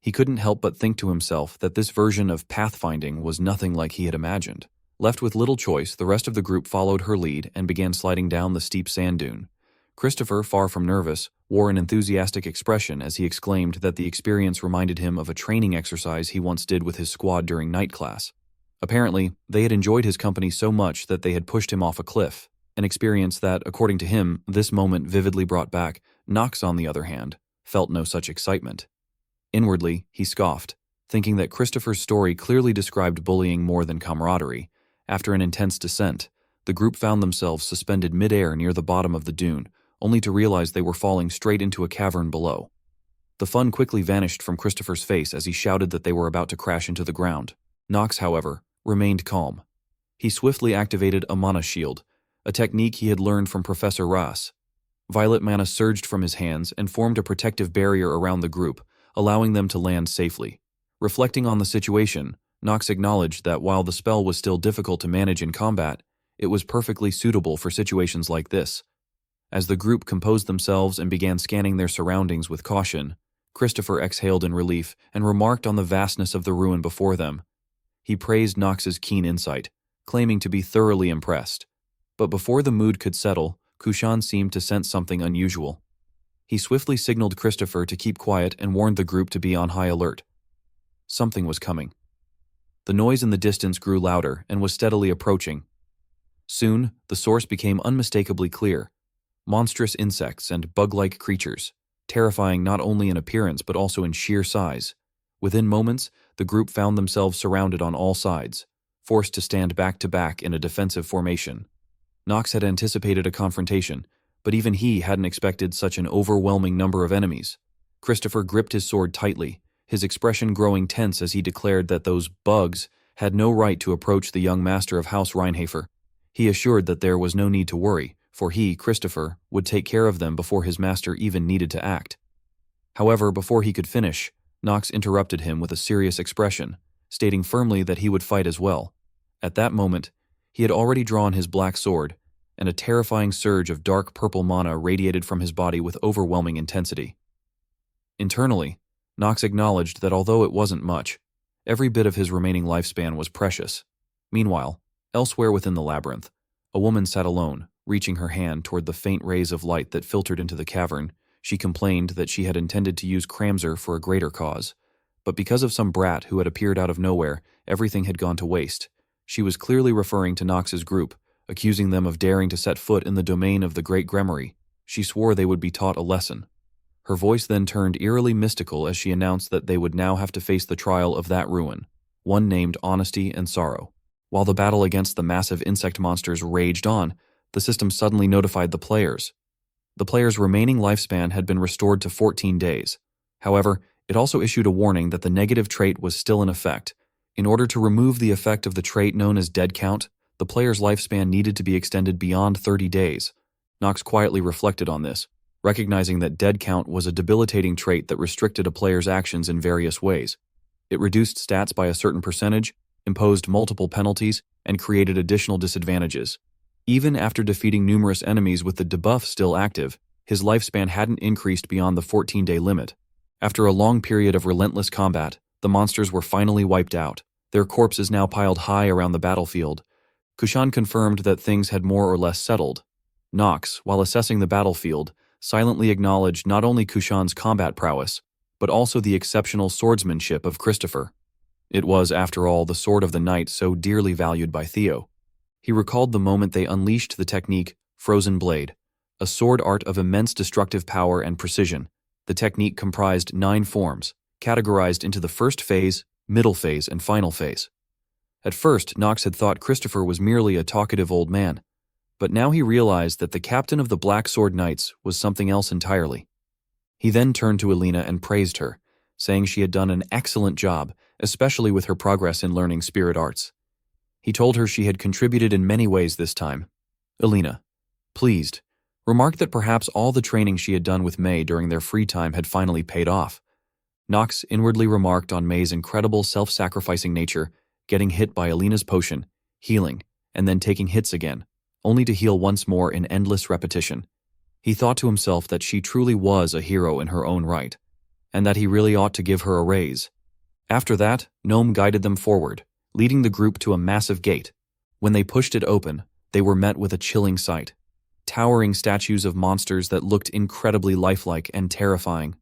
He couldn't help but think to himself that this version of pathfinding was nothing like he had imagined. Left with little choice, the rest of the group followed her lead and began sliding down the steep sand dune. Christopher, far from nervous, wore an enthusiastic expression as he exclaimed that the experience reminded him of a training exercise he once did with his squad during night class. Apparently, they had enjoyed his company so much that they had pushed him off a cliff, an experience that, according to him, this moment vividly brought back. Knox, on the other hand, felt no such excitement. Inwardly, he scoffed, thinking that Christopher's story clearly described bullying more than camaraderie. After an intense descent, the group found themselves suspended mid-air near the bottom of the dune, only to realize they were falling straight into a cavern below. The fun quickly vanished from Christopher's face as he shouted that they were about to crash into the ground. Knox, however, remained calm. He swiftly activated a mana shield, a technique he had learned from Professor Ras. Violet mana surged from his hands and formed a protective barrier around the group, allowing them to land safely. Reflecting on the situation, Knox acknowledged that while the spell was still difficult to manage in combat, it was perfectly suitable for situations like this. As the group composed themselves and began scanning their surroundings with caution, Christopher exhaled in relief and remarked on the vastness of the ruin before them. He praised Knox's keen insight, claiming to be thoroughly impressed. But before the mood could settle, Kushan seemed to sense something unusual. He swiftly signaled Christopher to keep quiet and warned the group to be on high alert. Something was coming. The noise in the distance grew louder and was steadily approaching. Soon, the source became unmistakably clear. Monstrous insects and bug-like creatures, terrifying not only in appearance but also in sheer size. Within moments, the group found themselves surrounded on all sides, forced to stand back-to-back in a defensive formation. Knox had anticipated a confrontation, but even he hadn't expected such an overwhelming number of enemies. Christopher gripped his sword tightly, his expression growing tense as he declared that those bugs had no right to approach the young master of House Reinhafer. He assured that there was no need to worry, for he, Christopher, would take care of them before his master even needed to act. However, before he could finish, Knox interrupted him with a serious expression, stating firmly that he would fight as well. At that moment, he had already drawn his black sword, and a terrifying surge of dark purple mana radiated from his body with overwhelming intensity. Internally, Knox acknowledged that although it wasn't much, every bit of his remaining lifespan was precious. Meanwhile, elsewhere within the labyrinth, a woman sat alone, reaching her hand toward the faint rays of light that filtered into the cavern. She complained that she had intended to use Cramser for a greater cause, but because of some brat who had appeared out of nowhere, everything had gone to waste. She was clearly referring to Knox's group, accusing them of daring to set foot in the domain of the Great Gremory. She swore they would be taught a lesson. Her voice then turned eerily mystical as she announced that they would now have to face the trial of that ruin, one named Honesty and Sorrow. While the battle against the massive insect monsters raged on, the system suddenly notified the players. The players' remaining lifespan had been restored to 14 days. However, it also issued a warning that the negative trait was still in effect. In order to remove the effect of the trait known as dead count, the player's lifespan needed to be extended beyond 30 days. Knox quietly reflected on this, recognizing that dead count was a debilitating trait that restricted a player's actions in various ways. It reduced stats by a certain percentage, imposed multiple penalties, and created additional disadvantages. Even after defeating numerous enemies with the debuff still active, his lifespan hadn't increased beyond the 14-day limit. After a long period of relentless combat, the monsters were finally wiped out, their corpses now piled high around the battlefield. Kushan confirmed that things had more or less settled. Knox, while assessing the battlefield, silently acknowledged not only Kushan's combat prowess, but also the exceptional swordsmanship of Christopher. It was, after all, the sword of the knight so dearly valued by Theo. He recalled the moment they unleashed the technique, Frozen Blade, a sword art of immense destructive power and precision. The technique comprised 9 forms, categorized into the first phase, middle phase, and final phase. At first, Knox had thought Christopher was merely a talkative old man, but now he realized that the captain of the Black Sword Knights was something else entirely. He then turned to Alina and praised her, saying she had done an excellent job, especially with her progress in learning spirit arts. He told her she had contributed in many ways this time. Alina, pleased, remarked that perhaps all the training she had done with May during their free time had finally paid off. Knox inwardly remarked on May's incredible self-sacrificing nature, getting hit by Alina's potion, healing, and then taking hits again, only to heal once more in endless repetition. He thought to himself that she truly was a hero in her own right. and that he really ought to give her a raise. After that, Gnome guided them forward, leading the group to a massive gate. When they pushed it open, they were met with a chilling sight. Towering statues of monsters that looked incredibly lifelike and terrifying.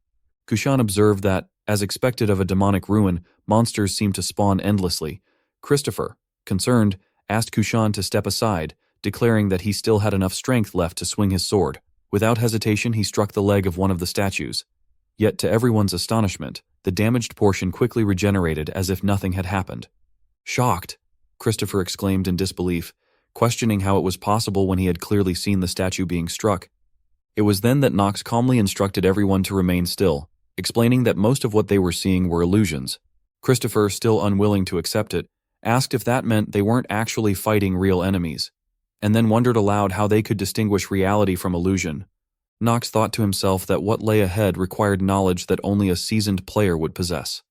Kushan observed that, as expected of a demonic ruin, monsters seemed to spawn endlessly. Christopher, concerned, asked Kushan to step aside, declaring that he still had enough strength left to swing his sword. Without hesitation, he struck the leg of one of the statues. Yet, to everyone's astonishment, the damaged portion quickly regenerated as if nothing had happened. Shocked, Christopher exclaimed in disbelief, questioning how it was possible when he had clearly seen the statue being struck. It was then that Nox calmly instructed everyone to remain still, explaining that most of what they were seeing were illusions. Christopher, still unwilling to accept it, asked if that meant they weren't actually fighting real enemies, and then wondered aloud how they could distinguish reality from illusion. Nox thought to himself that what lay ahead required knowledge that only a seasoned player would possess.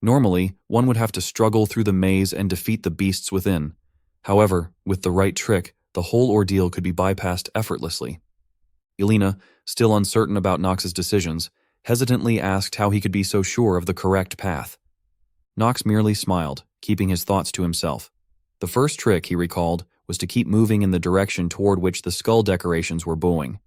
Normally, one would have to struggle through the maze and defeat the beasts within. However, with the right trick, the whole ordeal could be bypassed effortlessly. Elena, still uncertain about Nox's decisions, hesitantly asked how he could be so sure of the correct path. Nox merely smiled, keeping his thoughts to himself. The first trick, he recalled, was to keep moving in the direction toward which the skull decorations were bowing.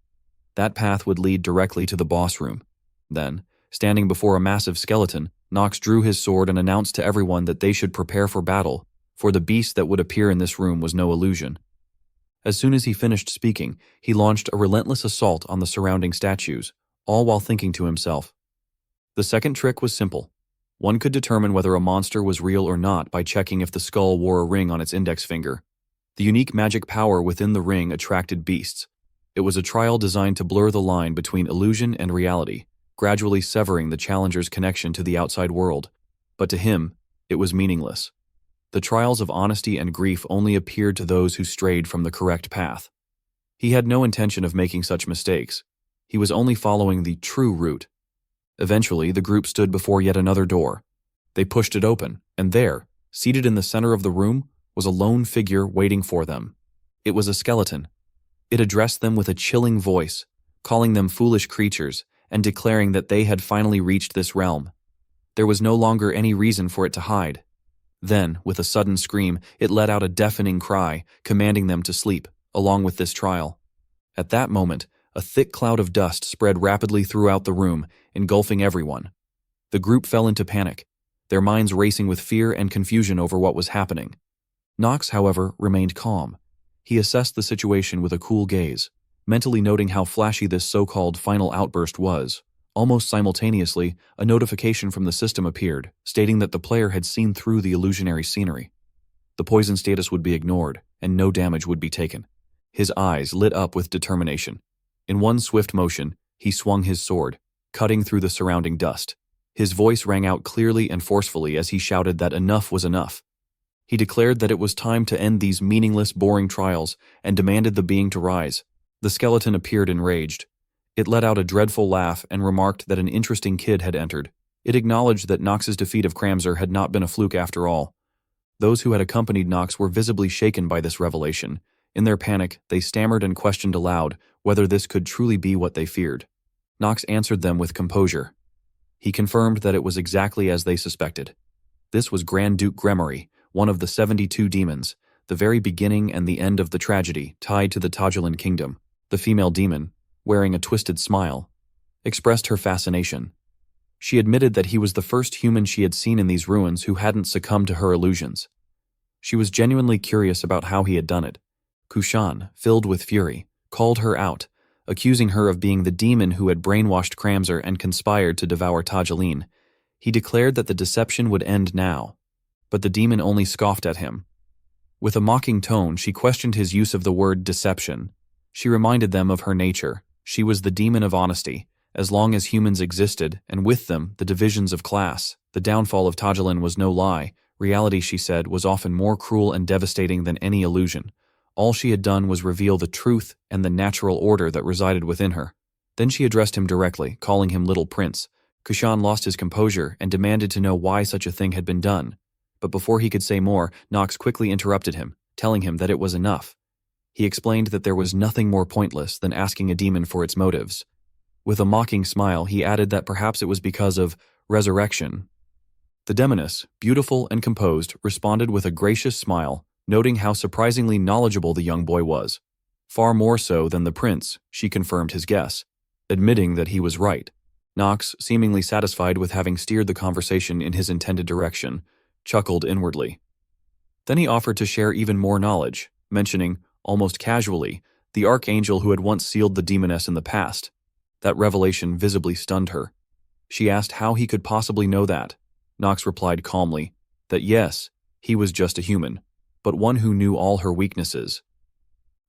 That path would lead directly to the boss room. Then, standing before a massive skeleton, Nox drew his sword and announced to everyone that they should prepare for battle, for the beast that would appear in this room was no illusion. As soon as he finished speaking, he launched a relentless assault on the surrounding statues, all while thinking to himself. The second trick was simple. One could determine whether a monster was real or not by checking if the skull wore a ring on its index finger. The unique magic power within the ring attracted beasts. It was a trial designed to blur the line between illusion and reality, gradually severing the challenger's connection to the outside world. But to him, it was meaningless. The trials of honesty and grief only appeared to those who strayed from the correct path. He had no intention of making such mistakes. He was only following the true route. Eventually, the group stood before yet another door. They pushed it open, and there, seated in the center of the room, was a lone figure waiting for them. It was a skeleton. It addressed them with a chilling voice, calling them foolish creatures, and declaring that they had finally reached this realm. There was no longer any reason for it to hide. Then, with a sudden scream, it let out a deafening cry, commanding them to sleep, along with this trial. At that moment, a thick cloud of dust spread rapidly throughout the room, engulfing everyone. The group fell into panic, their minds racing with fear and confusion over what was happening. Nox, however, remained calm. He assessed the situation with a cool gaze, mentally noting how flashy this so-called final outburst was. Almost simultaneously, a notification from the system appeared, stating that the player had seen through the illusionary scenery. The poison status would be ignored, and no damage would be taken. His eyes lit up with determination. In one swift motion, he swung his sword, cutting through the surrounding dust. His voice rang out clearly and forcefully as he shouted that enough was enough. He declared that it was time to end these meaningless, boring trials, and demanded the being to rise. The skeleton appeared enraged. It let out a dreadful laugh and remarked that an interesting kid had entered. It acknowledged that Nox's defeat of Cramser had not been a fluke after all. Those who had accompanied Nox were visibly shaken by this revelation. In their panic, they stammered and questioned aloud whether this could truly be what they feared. Nox answered them with composure. He confirmed that it was exactly as they suspected. This was Grand Duke Gremory, one of the 72 demons, the very beginning and the end of the tragedy tied to the Tajilan kingdom. The female demon, wearing a twisted smile, expressed her fascination. She admitted that he was the first human she had seen in these ruins who hadn't succumbed to her illusions. She was genuinely curious about how he had done it. Kushan, filled with fury, called her out, accusing her of being the demon who had brainwashed Cramser and conspired to devour Tajilan. He declared that the deception would end now, but the demon only scoffed at him. With a mocking tone, she questioned his use of the word deception. She reminded them of her nature. She was the demon of honesty. As long as humans existed, and with them, the divisions of class, the downfall of Tajilan was no lie. Reality, she said, was often more cruel and devastating than any illusion. All she had done was reveal the truth and the natural order that resided within her. Then she addressed him directly, calling him Little Prince. Kushan lost his composure and demanded to know why such a thing had been done. But before he could say more, Nox quickly interrupted him, telling him that it was enough. He explained that there was nothing more pointless than asking a demon for its motives. With a mocking smile, he added that perhaps it was because of resurrection. The demoness, beautiful and composed, responded with a gracious smile, noting how surprisingly knowledgeable the young boy was. Far more so than the prince, she confirmed his guess, admitting that he was right. Knox, seemingly satisfied with having steered the conversation in his intended direction, chuckled inwardly. Then he offered to share even more knowledge, mentioning, almost casually, the archangel who had once sealed the demoness in the past. That revelation visibly stunned her. She asked how he could possibly know that. Knox replied calmly that yes, he was just a human, but one who knew all her weaknesses.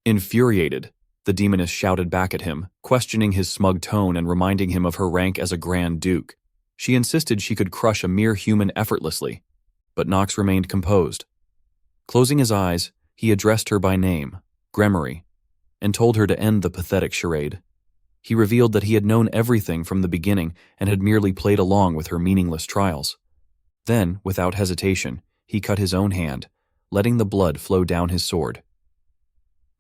Infuriated, the demoness shouted back at him, questioning his smug tone and reminding him of her rank as a Grand Duke. She insisted she could crush a mere human effortlessly, but Knox remained composed. Closing his eyes, he addressed her by name, Gremory, and told her to end the pathetic charade. He revealed that he had known everything from the beginning and had merely played along with her meaningless trials. Then, without hesitation, he cut his own hand, letting the blood flow down his sword.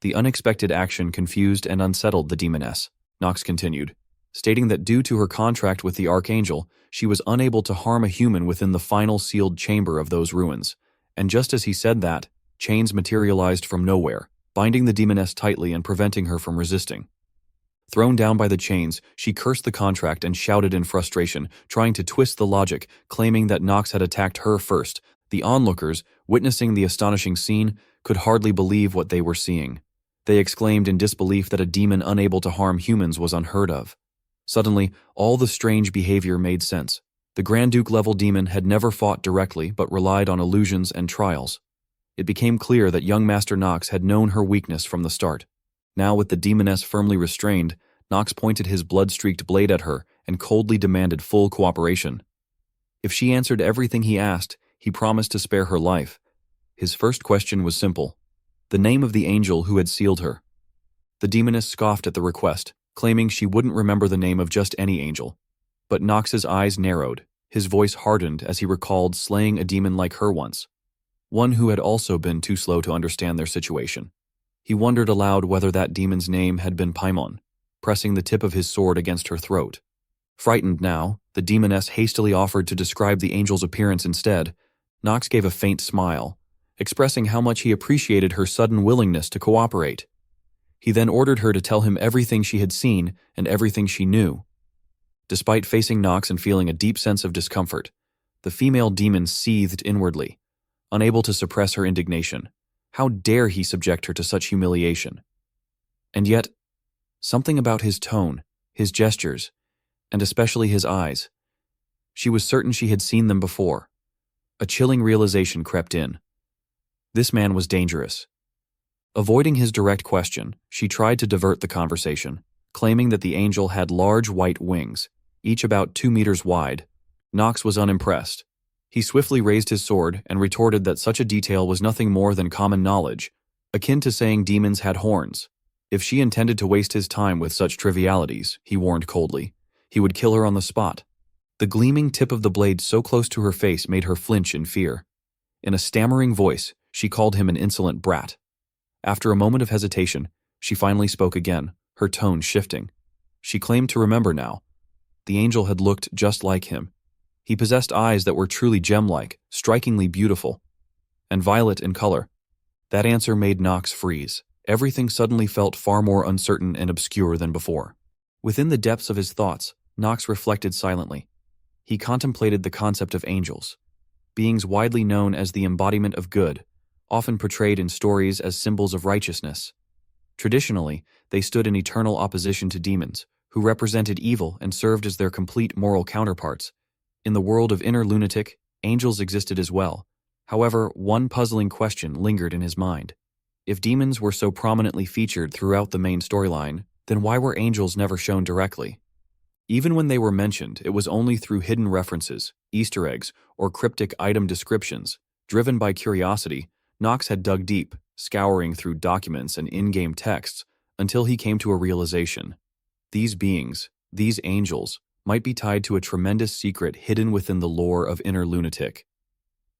The unexpected action confused and unsettled the demoness, Knox continued, stating that due to her contract with the Archangel, she was unable to harm a human within the final sealed chamber of those ruins. And just as he said that, chains materialized from nowhere, binding the demoness tightly and preventing her from resisting. Thrown down by the chains, she cursed the contract and shouted in frustration, trying to twist the logic, claiming that Knox had attacked her first. The onlookers, witnessing the astonishing scene, could hardly believe what they were seeing. They exclaimed in disbelief that a demon unable to harm humans was unheard of. Suddenly, all the strange behavior made sense. The Grand Duke-level demon had never fought directly but relied on illusions and trials. It became clear that young Master Knox had known her weakness from the start. Now, with the demoness firmly restrained, Knox pointed his blood-streaked blade at her and coldly demanded full cooperation. If she answered everything he asked, he promised to spare her life. His first question was simple: the name of the angel who had sealed her. The demoness scoffed at the request, claiming she wouldn't remember the name of just any angel. But Knox's eyes narrowed, his voice hardened as he recalled slaying a demon like her once, one who had also been too slow to understand their situation. He wondered aloud whether that demon's name had been Paimon, pressing the tip of his sword against her throat. Frightened now, the demoness hastily offered to describe the angel's appearance instead. Knox gave a faint smile, expressing how much he appreciated her sudden willingness to cooperate. He then ordered her to tell him everything she had seen and everything she knew. Despite facing Knox and feeling a deep sense of discomfort, the female demon seethed inwardly, unable to suppress her indignation. How dare he subject her to such humiliation? And yet, something about his tone, his gestures, and especially his eyes. She was certain she had seen them before. A chilling realization crept in. This man was dangerous. Avoiding his direct question, she tried to divert the conversation, claiming that the angel had large white wings, each about 2 meters wide. Knox was unimpressed. He swiftly raised his sword and retorted that such a detail was nothing more than common knowledge, akin to saying demons had horns. If she intended to waste his time with such trivialities, he warned coldly, he would kill her on the spot. The gleaming tip of the blade so close to her face made her flinch in fear. In a stammering voice, she called him an insolent brat. After a moment of hesitation, she finally spoke again, her tone shifting. She claimed to remember now. The angel had looked just like him. He possessed eyes that were truly gem-like, strikingly beautiful, and violet in color. That answer made Knox freeze. Everything suddenly felt far more uncertain and obscure than before. Within the depths of his thoughts, Knox reflected silently. He contemplated the concept of angels, beings widely known as the embodiment of good, often portrayed in stories as symbols of righteousness. Traditionally, they stood in eternal opposition to demons, who represented evil and served as their complete moral counterparts. In the world of inner lunatic, angels existed as well. However, one puzzling question lingered in his mind. If demons were so prominently featured throughout the main storyline, then why were angels never shown directly? Even when they were mentioned, it was only through hidden references, Easter eggs, or cryptic item descriptions. Driven by curiosity, Knox had dug deep, scouring through documents and in-game texts, until he came to a realization. These beings, these angels, might be tied to a tremendous secret hidden within the lore of Inner Lunatic.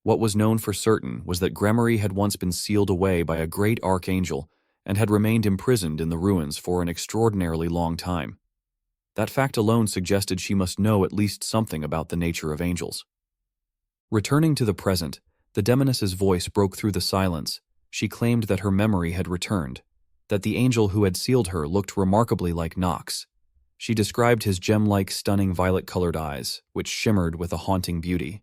What was known for certain was that Gremory had once been sealed away by a great archangel and had remained imprisoned in the ruins for an extraordinarily long time. That fact alone suggested she must know at least something about the nature of angels. Returning to the present, the demoness's voice broke through the silence. She claimed that her memory had returned, that the angel who had sealed her looked remarkably like Nox. She described his gem-like stunning violet-colored eyes, which shimmered with a haunting beauty.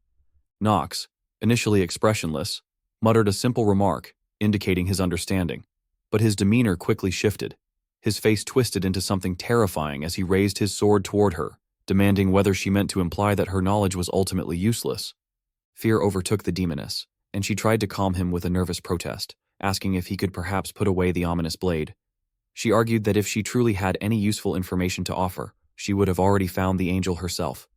Nox, initially expressionless, muttered a simple remark, indicating his understanding, but his demeanor quickly shifted. His face twisted into something terrifying as he raised his sword toward her, demanding whether she meant to imply that her knowledge was ultimately useless. Fear overtook the demoness, and she tried to calm him with a nervous protest, asking if he could perhaps put away the ominous blade. She argued that if she truly had any useful information to offer, she would have already found the angel herself.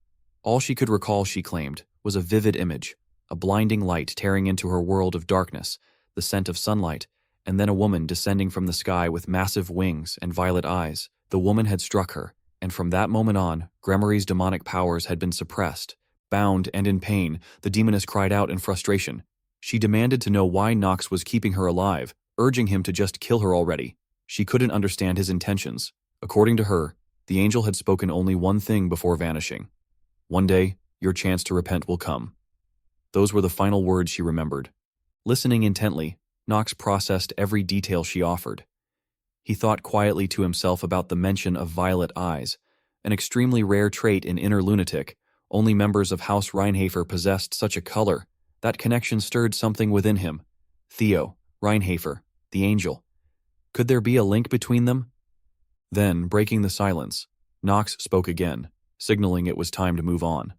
All she could recall, she claimed, was a vivid image, a blinding light tearing into her world of darkness, the scent of sunlight, and then a woman descending from the sky with massive wings and violet eyes. The woman had struck her, and from that moment on, Gremory's demonic powers had been suppressed. Bound and in pain, the demoness cried out in frustration. She demanded to know why Nox was keeping her alive, urging him to just kill her already. She couldn't understand his intentions. According to her, the angel had spoken only one thing before vanishing. "One day, your chance to repent will come." Those were the final words she remembered. Listening intently, Nox processed every detail she offered. He thought quietly to himself about the mention of violet eyes, an extremely rare trait in inner lunatic. Only members of House Reinhafer possessed such a color. That connection stirred something within him. Theo, Reinhafer, the angel. Could there be a link between them? Then, breaking the silence, Nox spoke again, signaling it was time to move on.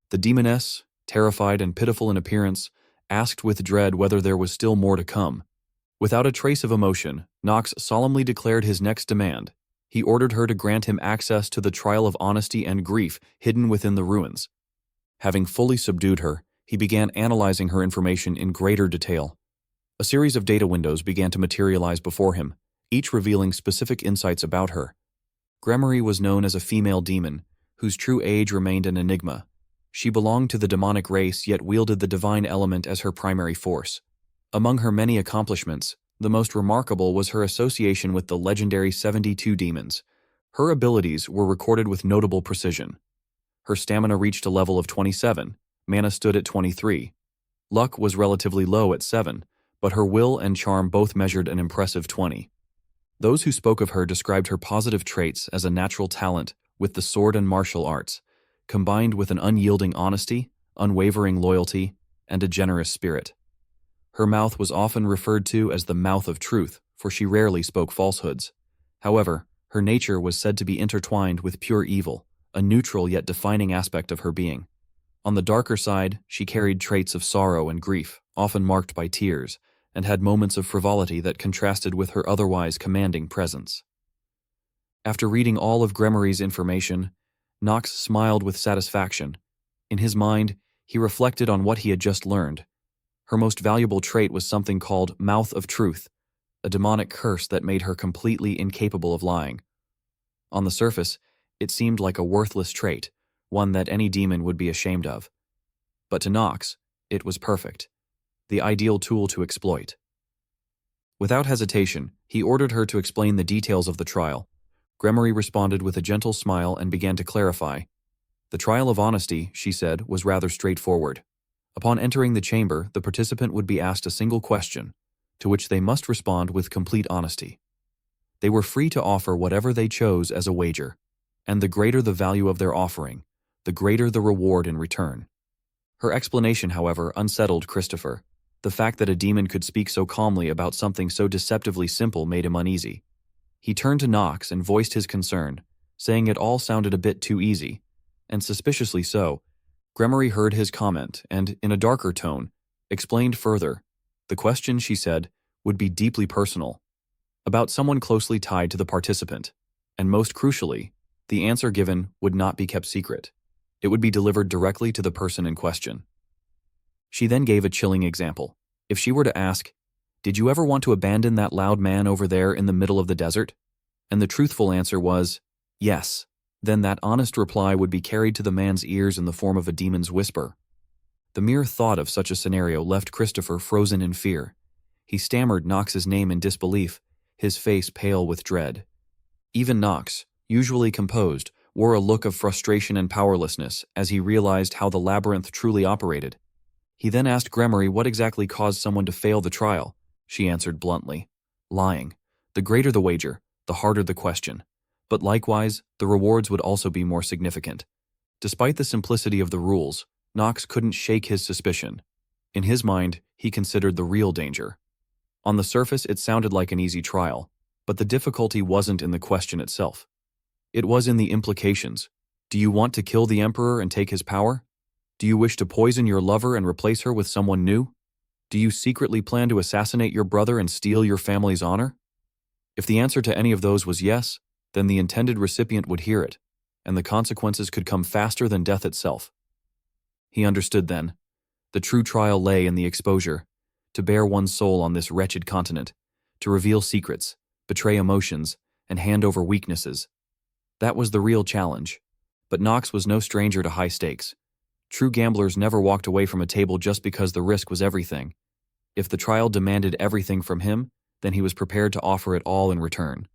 The demoness, terrified and pitiful in appearance, asked with dread whether there was still more to come. Without a trace of emotion, Nox solemnly declared his next demand. He ordered her to grant him access to the trial of honesty and grief hidden within the ruins. Having fully subdued her, he began analyzing her information in greater detail. A series of data windows began to materialize before him, each revealing specific insights about her. Gremory was known as a female demon, whose true age remained an enigma. She belonged to the demonic race, yet wielded the divine element as her primary force. Among her many accomplishments, the most remarkable was her association with the legendary 72 demons. Her abilities were recorded with notable precision. Her stamina reached a level of 27, mana stood at 23. Luck was relatively low at 7, but her will and charm both measured an impressive 20. Those who spoke of her described her positive traits as a natural talent with the sword and martial arts, combined with an unyielding honesty, unwavering loyalty, and a generous spirit. Her mouth was often referred to as the mouth of truth, for she rarely spoke falsehoods. However, her nature was said to be intertwined with pure evil, a neutral yet defining aspect of her being. On the darker side, she carried traits of sorrow and grief, often marked by tears, and had moments of frivolity that contrasted with her otherwise commanding presence. After reading all of Gremory's information, Nox smiled with satisfaction. In his mind, he reflected on what he had just learned. Her most valuable trait was something called Mouth of Truth, a demonic curse that made her completely incapable of lying. On the surface, it seemed like a worthless trait, one that any demon would be ashamed of. But to Nox, it was perfect, the ideal tool to exploit. Without hesitation, he ordered her to explain the details of the trial. Gremory responded with a gentle smile and began to clarify. The trial of honesty, she said, was rather straightforward. Upon entering the chamber, the participant would be asked a single question, to which they must respond with complete honesty. They were free to offer whatever they chose as a wager, and the greater the value of their offering, the greater the reward in return. Her explanation, however, unsettled Christopher. The fact that a demon could speak so calmly about something so deceptively simple made him uneasy. He turned to Nox and voiced his concern, saying it all sounded a bit too easy, and suspiciously so. Gremory heard his comment and, in a darker tone, explained further. The question, she said, would be deeply personal, about someone closely tied to the participant, and most crucially, the answer given would not be kept secret. It would be delivered directly to the person in question. She then gave a chilling example. If she were to ask, "Did you ever want to abandon that loud man over there in the middle of the desert?" and the truthful answer was, "Yes," then that honest reply would be carried to the man's ears in the form of a demon's whisper. The mere thought of such a scenario left Christopher frozen in fear. He stammered Nox's name in disbelief, his face pale with dread. Even Nox, usually composed, wore a look of frustration and powerlessness as he realized how the labyrinth truly operated. He then asked Gremory what exactly caused someone to fail the trial. She answered bluntly, lying. The greater the wager, the harder the question. But likewise, the rewards would also be more significant. Despite the simplicity of the rules, Knox couldn't shake his suspicion. In his mind, he considered the real danger. On the surface, it sounded like an easy trial, but the difficulty wasn't in the question itself. It was in the implications. Do you want to kill the Emperor and take his power? Do you wish to poison your lover and replace her with someone new? Do you secretly plan to assassinate your brother and steal your family's honor? If the answer to any of those was yes, then the intended recipient would hear it, and the consequences could come faster than death itself. He understood then. The true trial lay in the exposure, to bare one's soul on this wretched continent, to reveal secrets, betray emotions, and hand over weaknesses. That was the real challenge. But Knox was no stranger to high stakes. True gamblers never walked away from a table just because the risk was everything. If the trial demanded everything from him, then he was prepared to offer it all in return.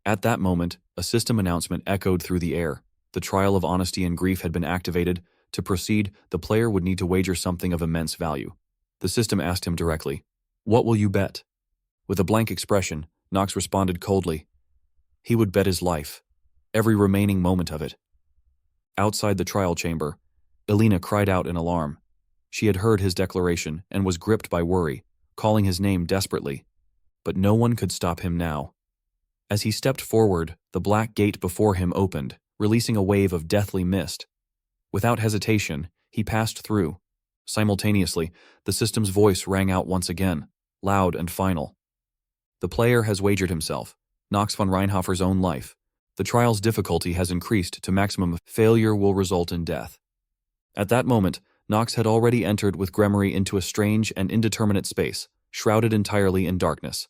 At that moment, a system announcement echoed through the air. The trial of honesty and grief had been activated. To proceed, the player would need to wager something of immense value. The system asked him directly, "What will you bet?" With a blank expression, Knox responded coldly. He would bet his life, every remaining moment of it. Outside the trial chamber, Elena cried out in alarm. She had heard his declaration and was gripped by worry, calling his name desperately. But no one could stop him now. As he stepped forward, the black gate before him opened, releasing a wave of deathly mist. Without hesitation, he passed through. Simultaneously, the system's voice rang out once again, loud and final. The player has wagered himself, Knox von Reinhofer's own life. The trial's difficulty has increased to maximum. Failure will result in death. At that moment, Knox had already entered with Gremory into a strange and indeterminate space, shrouded entirely in darkness.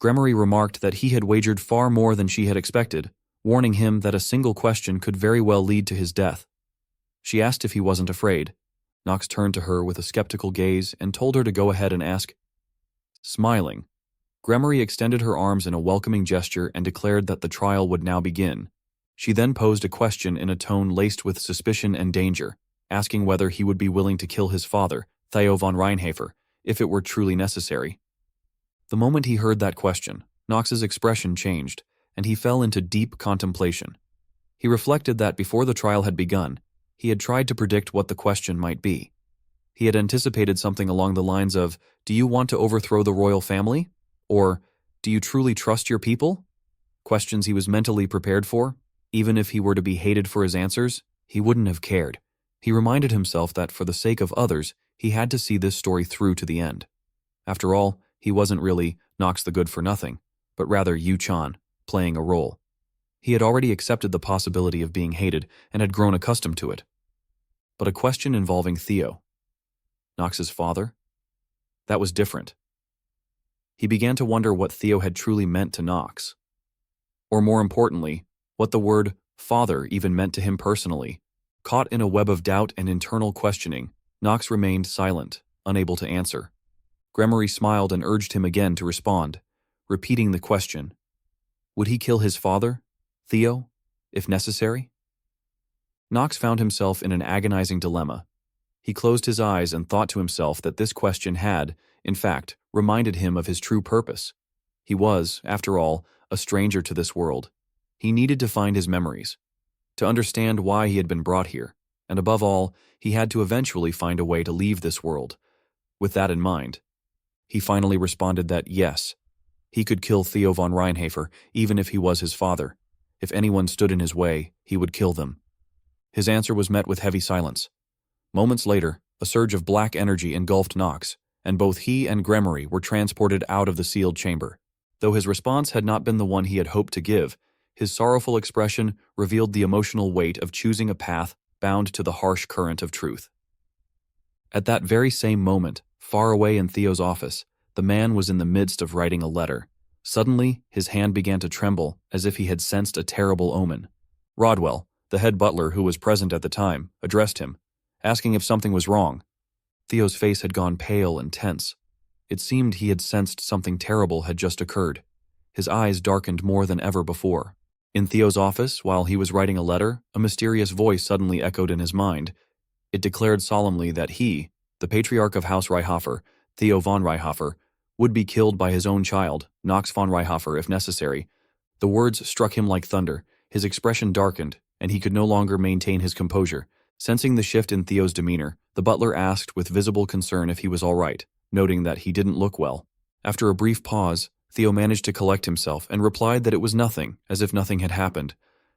Gremory remarked that he had wagered far more than she had expected, warning him that a single question could very well lead to his death. She asked if he wasn't afraid. Knox turned to her with a skeptical gaze and told her to go ahead and ask. Smiling, Gremory extended her arms in a welcoming gesture and declared that the trial would now begin. She then posed a question in a tone laced with suspicion and danger, asking whether he would be willing to kill his father, Theo von Reinhofer, if it were truly necessary. The moment he heard that question, Knox's expression changed, and he fell into deep contemplation. He reflected that before the trial had begun, he had tried to predict what the question might be. He had anticipated something along the lines of, "Do you want to overthrow the royal family?" Or, "Do you truly trust your people?" Questions he was mentally prepared for. Even if he were to be hated for his answers, he wouldn't have cared. He reminded himself that for the sake of others, he had to see this story through to the end. After all, he wasn't really Knox the Good-for-Nothing, but rather Yu-chan, playing a role. He had already accepted the possibility of being hated and had grown accustomed to it. But a question involving Theo, Knox's father, that was different. He began to wonder what Theo had truly meant to Knox. Or more importantly, what the word father even meant to him personally. Caught in a web of doubt and internal questioning, Knox remained silent, unable to answer. Gremory smiled and urged him again to respond, repeating the question. Would he kill his father, Theo, if necessary? Knox found himself in an agonizing dilemma. He closed his eyes and thought to himself that this question had, in fact, reminded him of his true purpose. He was, after all, a stranger to this world. He needed to find his memories, to understand why he had been brought here, and above all, he had to eventually find a way to leave this world. With that in mind, he finally responded that yes, he could kill Theo von Reinhofer even if he was his father. If anyone stood in his way, he would kill them. His answer was met with heavy silence. Moments later, a surge of black energy engulfed Knox, and both he and Gremory were transported out of the sealed chamber. Though his response had not been the one he had hoped to give, his sorrowful expression revealed the emotional weight of choosing a path bound to the harsh current of truth. At that very same moment, far away in Theo's office, the man was in the midst of writing a letter. Suddenly, his hand began to tremble as if he had sensed a terrible omen. Rodwell, the head butler who was present at the time, addressed him, asking if something was wrong. Theo's face had gone pale and tense. It seemed he had sensed something terrible had just occurred. His eyes darkened more than ever before. In Theo's office, while he was writing a letter, a mysterious voice suddenly echoed in his mind. It declared solemnly that he, the patriarch of House Reihofer, Theo von Reihofer, would be killed by his own child, Knox von Reihofer, if necessary. The words struck him like thunder, his expression darkened, and he could no longer maintain his composure. Sensing the shift in Theo's demeanor, the butler asked with visible concern if he was all right, noting that he didn't look well. After a brief pause, Theo managed to collect himself and replied that it was nothing, as if nothing had happened.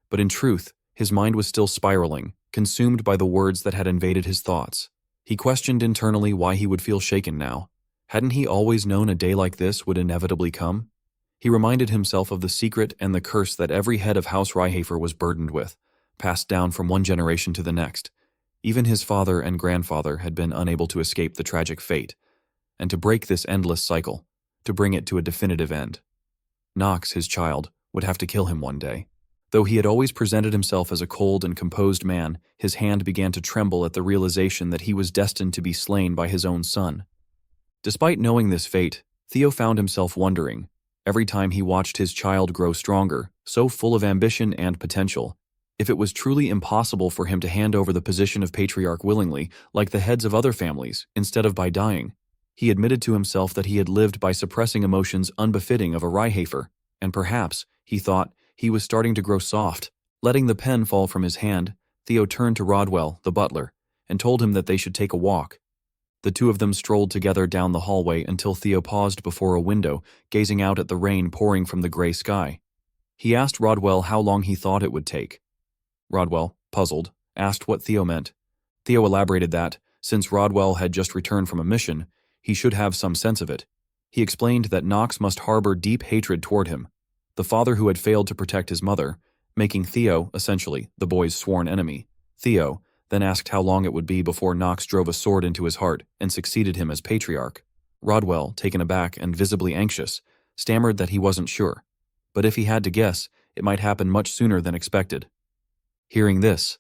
But in truth, his mind was still spiraling, consumed by the words that had invaded his thoughts. He questioned internally why he would feel shaken now. Hadn't he always known a day like this would inevitably come? He reminded himself of the secret and the curse that every head of House Reihofer was burdened with, passed down from one generation to the next. Even his father and grandfather had been unable to escape the tragic fate. And to break this endless cycle, to bring it to a definitive end, Knox, his child, would have to kill him one day. Though he had always presented himself as a cold and composed man, his hand began to tremble at the realization that he was destined to be slain by his own son. Despite knowing this fate, Theo found himself wondering, every time he watched his child grow stronger, so full of ambition and potential, if it was truly impossible for him to hand over the position of patriarch willingly, like the heads of other families, instead of by dying. He admitted to himself that he had lived by suppressing emotions unbefitting of a Reihofer, and perhaps, he thought, he was starting to grow soft. Letting the pen fall from his hand, Theo turned to Rodwell, the butler, and told him that they should take a walk. The two of them strolled together down the hallway until Theo paused before a window, gazing out at the rain pouring from the gray sky. He asked Rodwell how long he thought it would take. Rodwell, puzzled, asked what Theo meant. Theo elaborated that, since Rodwell had just returned from a mission, he should have some sense of it. He explained that Knox must harbor deep hatred toward him, the father who had failed to protect his mother, making Theo, essentially, the boy's sworn enemy. Theo then asked how long it would be before Knox drove a sword into his heart and succeeded him as patriarch. Rodwell, taken aback and visibly anxious, stammered that he wasn't sure, but if he had to guess, it might happen much sooner than expected. Hearing this,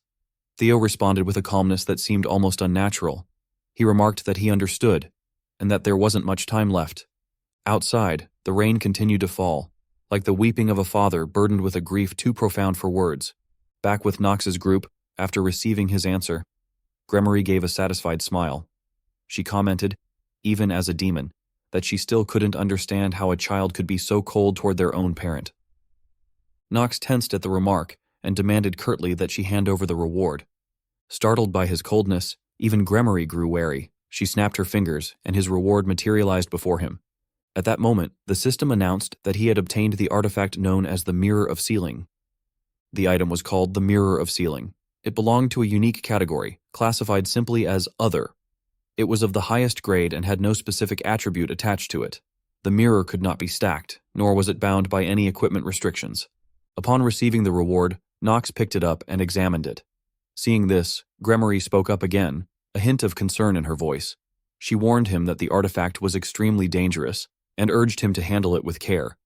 Theo responded with a calmness that seemed almost unnatural. He remarked that he understood, and that there wasn't much time left. Outside, the rain continued to fall, like the weeping of a father burdened with a grief too profound for words. Back with Knox's group, after receiving his answer, Gremory gave a satisfied smile. She commented, even as a demon, that she still couldn't understand how a child could be so cold toward their own parent. Knox tensed at the remark and demanded curtly that she hand over the reward. Startled by his coldness, even Gremory grew wary. She snapped her fingers, and his reward materialized before him. At that moment, the system announced that he had obtained the artifact known as the Mirror of Sealing. The item was called the Mirror of Sealing. It belonged to a unique category, classified simply as Other. It was of the highest grade and had no specific attribute attached to it. The mirror could not be stacked, nor was it bound by any equipment restrictions. Upon receiving the reward, Knox picked it up and examined it. Seeing this, Gremory spoke up again, a hint of concern in her voice. She warned him that the artifact was extremely dangerous and urged him to handle it with care.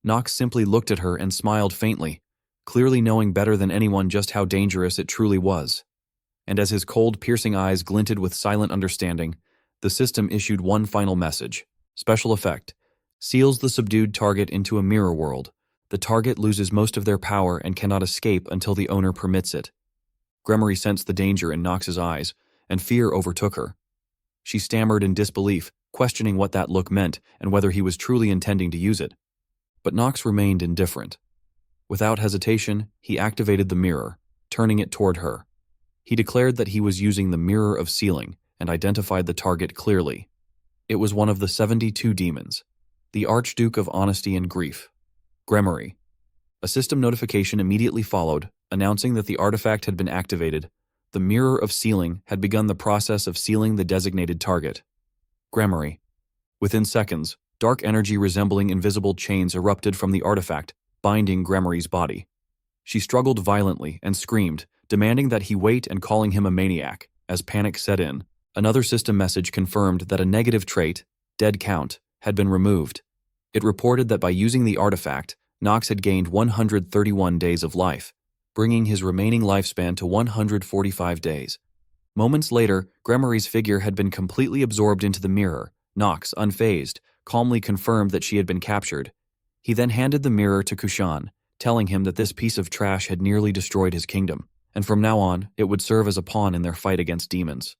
Knox simply looked at her and smiled faintly, clearly knowing better than anyone just how dangerous it truly was. And as his cold, piercing eyes glinted with silent understanding, the system issued one final message. Special effect. Seals the subdued target into a mirror world. The target loses most of their power and cannot escape until the owner permits it. Gremory sensed the danger in Knox's eyes, and fear overtook her. She stammered in disbelief, questioning what that look meant and whether he was truly intending to use it. But Knox remained indifferent. Without hesitation, he activated the mirror, turning it toward her. He declared that he was using the Mirror of Sealing and identified the target clearly. It was one of the 72 demons, the Archduke of Honesty and Grief, Gremory. A system notification immediately followed, announcing that the artifact had been activated. The Mirror of Sealing had begun the process of sealing the designated target, Gremory. Within seconds, dark energy resembling invisible chains erupted from the artifact, binding Gremory's body. She struggled violently and screamed, demanding that he wait and calling him a maniac. As panic set in, another system message confirmed that a negative trait, dead count, had been removed. It reported that by using the artifact, Knox had gained 131 days of life, bringing his remaining lifespan to 145 days. Moments later, Gremory's figure had been completely absorbed into the mirror. Knox, unfazed, calmly confirmed that she had been captured. He then handed the mirror to Kushan, telling him that this piece of trash had nearly destroyed his kingdom, and from now on, it would serve as a pawn in their fight against demons.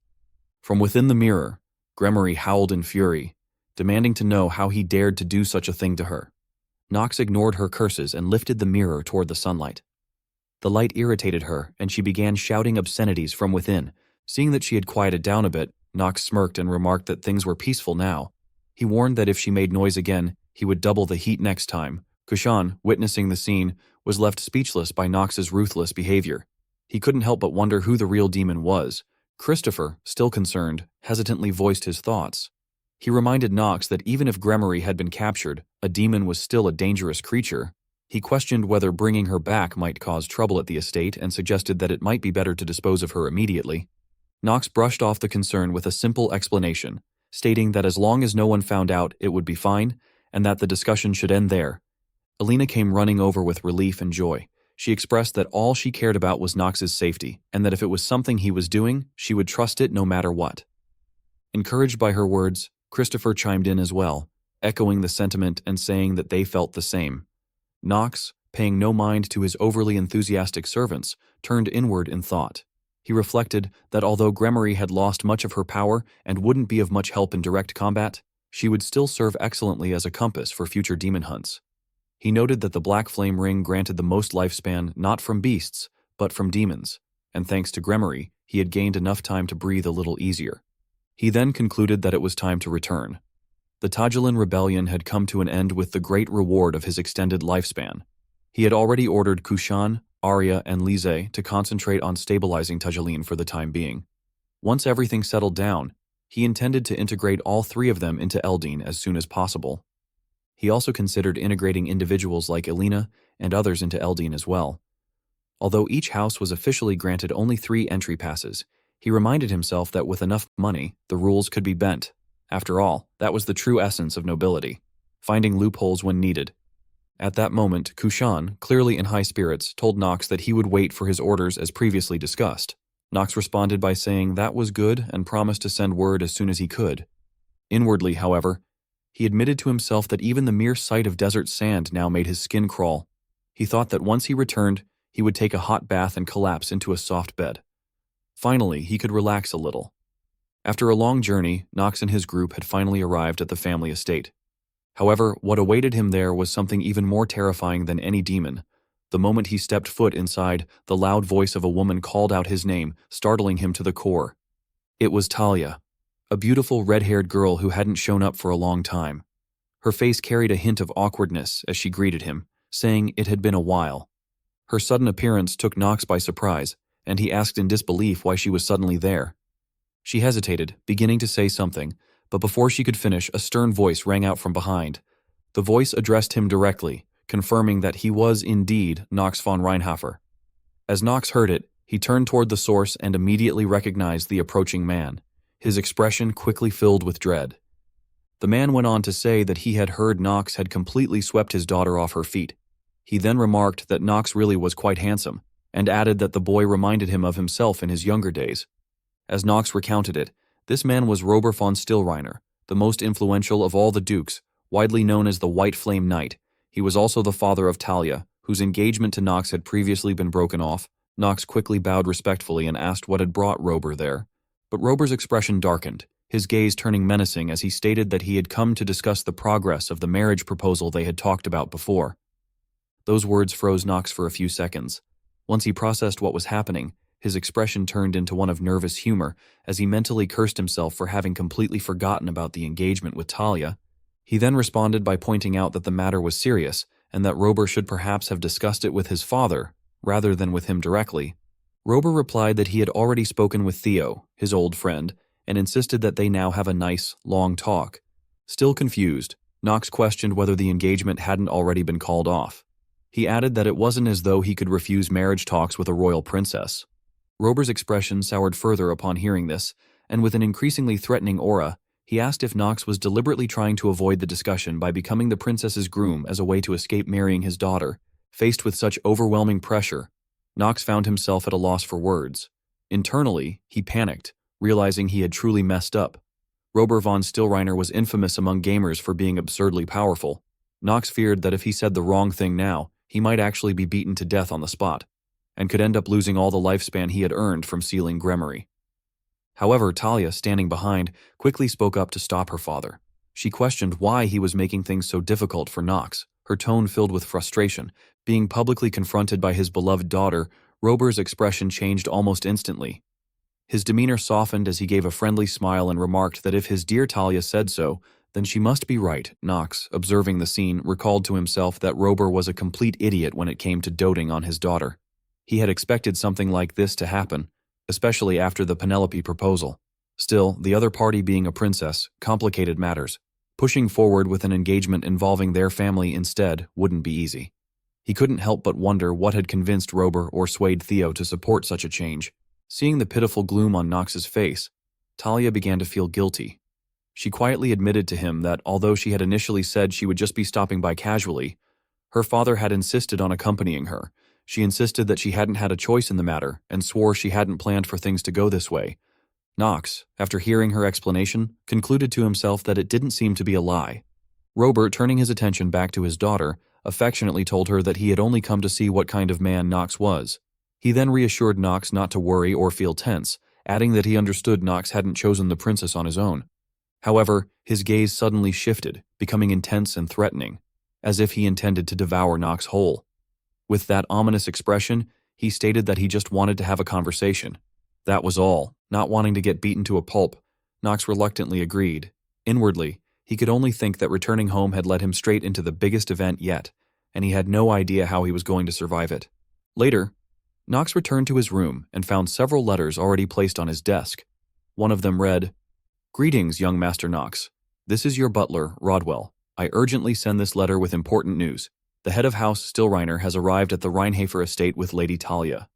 From within the mirror, Gremory howled in fury, demanding to know how he dared to do such a thing to her. Nox ignored her curses and lifted the mirror toward the sunlight. The light irritated her, and she began shouting obscenities from within. Seeing that she had quieted down a bit, Nox smirked and remarked that things were peaceful now. He warned that if she made noise again, he would double the heat next time. Kushan, witnessing the scene, was left speechless by Nox's ruthless behavior. He couldn't help but wonder who the real demon was. Christopher, still concerned, hesitantly voiced his thoughts. He reminded Nox that even if Gremory had been captured, a demon was still a dangerous creature. He questioned whether bringing her back might cause trouble at the estate and suggested that it might be better to dispose of her immediately. Nox brushed off the concern with a simple explanation, stating that as long as no one found out, it would be fine, and that the discussion should end there. Alina came running over with relief and joy. She expressed that all she cared about was Nox's safety, and that if it was something he was doing, she would trust it no matter what. Encouraged by her words, Christopher chimed in as well, echoing the sentiment and saying that they felt the same. Nox, paying no mind to his overly enthusiastic servants, turned inward in thought. He reflected that although Gremory had lost much of her power and wouldn't be of much help in direct combat, she would still serve excellently as a compass for future demon hunts. He noted that the Black Flame Ring granted the most lifespan not from beasts, but from demons, and thanks to Gremory, he had gained enough time to breathe a little easier. He then concluded that it was time to return. The Tajilan rebellion had come to an end with the great reward of his extended lifespan. He had already ordered Kushan, Arya, and Lise to concentrate on stabilizing Tajilan for the time being. Once everything settled down, he intended to integrate all three of them into Eldine as soon as possible. He also considered integrating individuals like Alina and others into Eldine as well. Although each house was officially granted only 3 entry passes, he reminded himself that with enough money, the rules could be bent. After all, that was the true essence of nobility, finding loopholes when needed. At that moment, Kushan, clearly in high spirits, told Nox that he would wait for his orders as previously discussed. Nox responded by saying that was good and promised to send word as soon as he could. Inwardly, however, he admitted to himself that even the mere sight of desert sand now made his skin crawl. He thought that once he returned, he would take a hot bath and collapse into a soft bed. Finally, he could relax a little. After a long journey, Nox and his group had finally arrived at the family estate. However, what awaited him there was something even more terrifying than any demon. The moment he stepped foot inside, the loud voice of a woman called out his name, startling him to the core. It was Talia, a beautiful red-haired girl who hadn't shown up for a long time. Her face carried a hint of awkwardness as she greeted him, saying it had been a while. Her sudden appearance took Nox by surprise, and he asked in disbelief why she was suddenly there. She hesitated, beginning to say something, but before she could finish, a stern voice rang out from behind. The voice addressed him directly, confirming that he was indeed Nox von Reinhofer. As Nox heard it, he turned toward the source and immediately recognized the approaching man. His expression quickly filled with dread. The man went on to say that he had heard Nox had completely swept his daughter off her feet. He then remarked that Nox really was quite handsome, and added that the boy reminded him of himself in his younger days. As Nox recounted it, this man was Robert von Stillreiner, the most influential of all the dukes, widely known as the White Flame Knight. He was also the father of Talia, whose engagement to Nox had previously been broken off. Nox quickly bowed respectfully and asked what had brought Robert there. But Robert's expression darkened, his gaze turning menacing as he stated that he had come to discuss the progress of the marriage proposal they had talked about before. Those words froze Nox for a few seconds. Once he processed what was happening, his expression turned into one of nervous humor as he mentally cursed himself for having completely forgotten about the engagement with Talia. He then responded by pointing out that the matter was serious and that Robert should perhaps have discussed it with his father, rather than with him directly. Robert replied that he had already spoken with Theo, his old friend, and insisted that they now have a nice, long talk. Still confused, Nox questioned whether the engagement hadn't already been called off. He added that it wasn't as though he could refuse marriage talks with a royal princess. Robert's expression soured further upon hearing this, and with an increasingly threatening aura, he asked if Nox was deliberately trying to avoid the discussion by becoming the princess's groom as a way to escape marrying his daughter. Faced with such overwhelming pressure, Nox found himself at a loss for words. Internally, he panicked, realizing he had truly messed up. Robert von Stillreiner was infamous among gamers for being absurdly powerful. Nox feared that if he said the wrong thing now, he might actually be beaten to death on the spot, and could end up losing all the lifespan he had earned from sealing Gremory. However, Talia, standing behind, quickly spoke up to stop her father. She questioned why he was making things so difficult for Nox, her tone filled with frustration. Being publicly confronted by his beloved daughter, Rober's expression changed almost instantly. His demeanor softened as he gave a friendly smile and remarked that if his dear Talia said so, then she must be right. Nox, observing the scene, recalled to himself that Rober was a complete idiot when it came to doting on his daughter. He had expected something like this to happen, especially after the Penelope proposal. Still, the other party being a princess complicated matters. Pushing forward with an engagement involving their family instead wouldn't be easy. He couldn't help but wonder what had convinced Rober or swayed Theo to support such a change. Seeing the pitiful gloom on Nox's face, Talia began to feel guilty. She quietly admitted to him that although she had initially said she would just be stopping by casually, her father had insisted on accompanying her. She insisted that she hadn't had a choice in the matter and swore she hadn't planned for things to go this way. Nox, after hearing her explanation, concluded to himself that it didn't seem to be a lie. Robert, turning his attention back to his daughter, affectionately told her that he had only come to see what kind of man Nox was. He then reassured Nox not to worry or feel tense, adding that he understood Nox hadn't chosen the princess on his own. However, his gaze suddenly shifted, becoming intense and threatening, as if he intended to devour Nox whole. With that ominous expression, he stated that he just wanted to have a conversation. That was all. Not wanting to get beaten to a pulp, Nox reluctantly agreed. Inwardly, he could only think that returning home had led him straight into the biggest event yet, and he had no idea how he was going to survive it. Later, Nox returned to his room and found several letters already placed on his desk. One of them read, "Greetings, young Master Nox. This is your butler, Rodwell. I urgently send this letter with important news. The head of House Stillreiner has arrived at the Reinhafer estate with Lady Talia.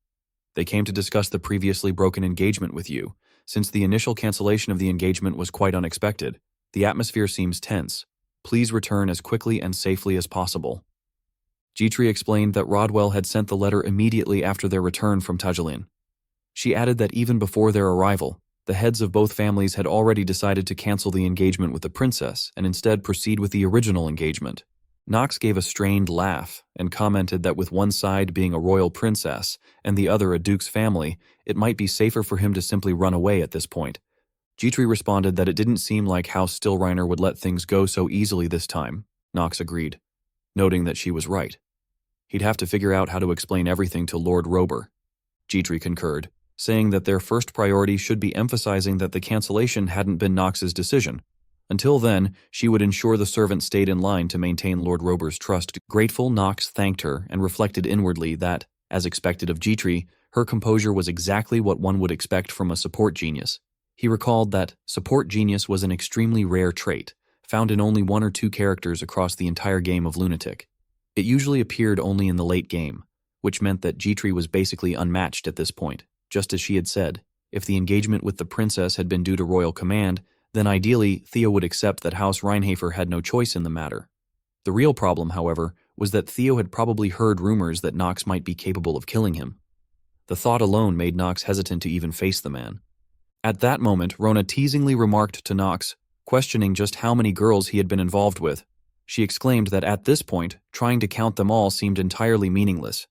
They came to discuss the previously broken engagement with you. Since the initial cancellation of the engagement was quite unexpected, the atmosphere seems tense. Please return as quickly and safely as possible." Jitri explained that Rodwell had sent the letter immediately after their return from Tajalin. She added that even before their arrival, the heads of both families had already decided to cancel the engagement with the princess and instead proceed with the original engagement. Nox gave a strained laugh and commented that with one side being a royal princess and the other a duke's family, it might be safer for him to simply run away at this point. Jitri responded that it didn't seem like House Stillreiner would let things go so easily this time. Nox agreed, noting that she was right. He'd have to figure out how to explain everything to Lord Rober. Jitri concurred, saying that their first priority should be emphasizing that the cancellation hadn't been Nox's decision. Until then, she would ensure the servant stayed in line to maintain Lord Rober's trust. Grateful, Nox thanked her and reflected inwardly that, as expected of Jitri, her composure was exactly what one would expect from a support genius. He recalled that support genius was an extremely rare trait, found in only one or two characters across the entire game of Lunatic. It usually appeared only in the late game, which meant that Jitri was basically unmatched at this point. Just as she had said, if the engagement with the princess had been due to royal command, then ideally Theo would accept that House Reinhafer had no choice in the matter. The real problem, however, was that Theo had probably heard rumors that Nox might be capable of killing him. The thought alone made Nox hesitant to even face the man. At that moment, Rona teasingly remarked to Nox, questioning just how many girls he had been involved with. She exclaimed that at this point, trying to count them all seemed entirely meaningless.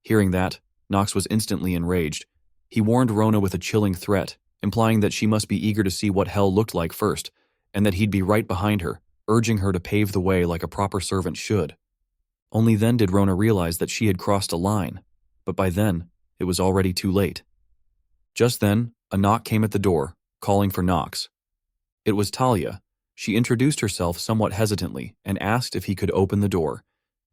Hearing that, Nox was instantly enraged. He warned Rona with a chilling threat, implying that she must be eager to see what hell looked like first, and that he'd be right behind her, urging her to pave the way like a proper servant should. Only then did Rona realize that she had crossed a line, but by then, it was already too late. Just then, a knock came at the door, calling for Nox. It was Talia. She introduced herself somewhat hesitantly and asked if he could open the door.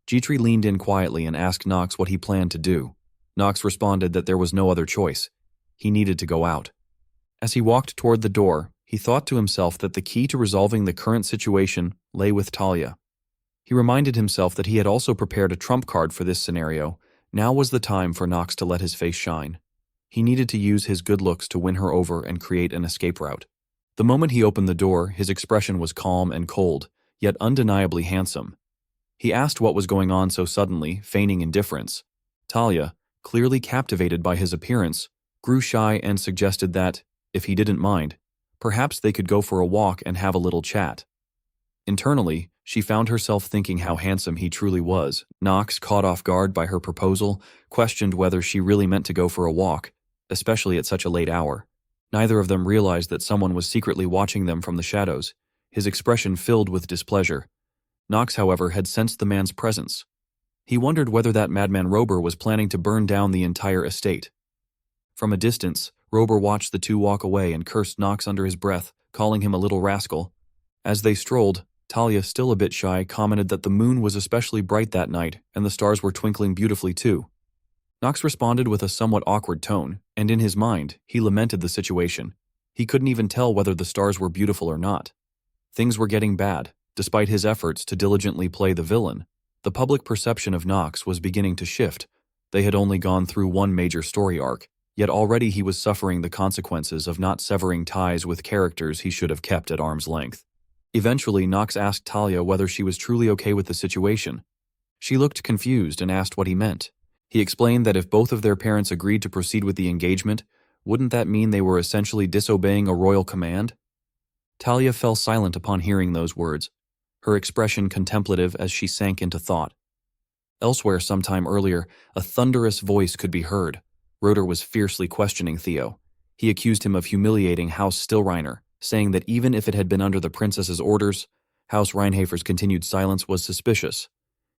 Jitri leaned in quietly and asked Nox what he planned to do. Nox responded that there was no other choice. He needed to go out. As he walked toward the door, he thought to himself that the key to resolving the current situation lay with Talia. He reminded himself that he had also prepared a trump card for this scenario. Now was the time for Nox to let his face shine. He needed to use his good looks to win her over and create an escape route. The moment he opened the door, his expression was calm and cold, yet undeniably handsome. He asked what was going on so suddenly, feigning indifference. Talia, clearly captivated by his appearance, grew shy and suggested that, if he didn't mind, perhaps they could go for a walk and have a little chat. Internally, She found herself thinking how handsome he truly was. Nox, caught off guard by her proposal, questioned whether she really meant to go for a walk, especially at such a late hour. Neither of them realized that someone was secretly watching them from the shadows, his expression filled with displeasure. Nox, however, had sensed the man's presence. He wondered whether that madman Rober was planning to burn down the entire estate. From a distance, Rober watched the two walk away and cursed Nox under his breath, calling him a little rascal. As they strolled, Talia, still a bit shy, commented that the moon was especially bright that night and the stars were twinkling beautifully too. Nox responded with a somewhat awkward tone, and in his mind, he lamented the situation. He couldn't even tell whether the stars were beautiful or not. Things were getting bad. Despite his efforts to diligently play the villain, the public perception of Nox was beginning to shift. They had only gone through one major story arc, yet already he was suffering the consequences of not severing ties with characters he should have kept at arm's length. Eventually, Nox asked Talia whether she was truly okay with the situation. She looked confused and asked what he meant. He explained that if both of their parents agreed to proceed with the engagement, wouldn't that mean they were essentially disobeying a royal command? Talia fell silent upon hearing those words, her expression contemplative as she sank into thought. Elsewhere sometime earlier, a thunderous voice could be heard. Roder was fiercely questioning Theo. He accused him of humiliating House Stillreiner, saying that even if it had been under the princess's orders, House Reinhafer's continued silence was suspicious.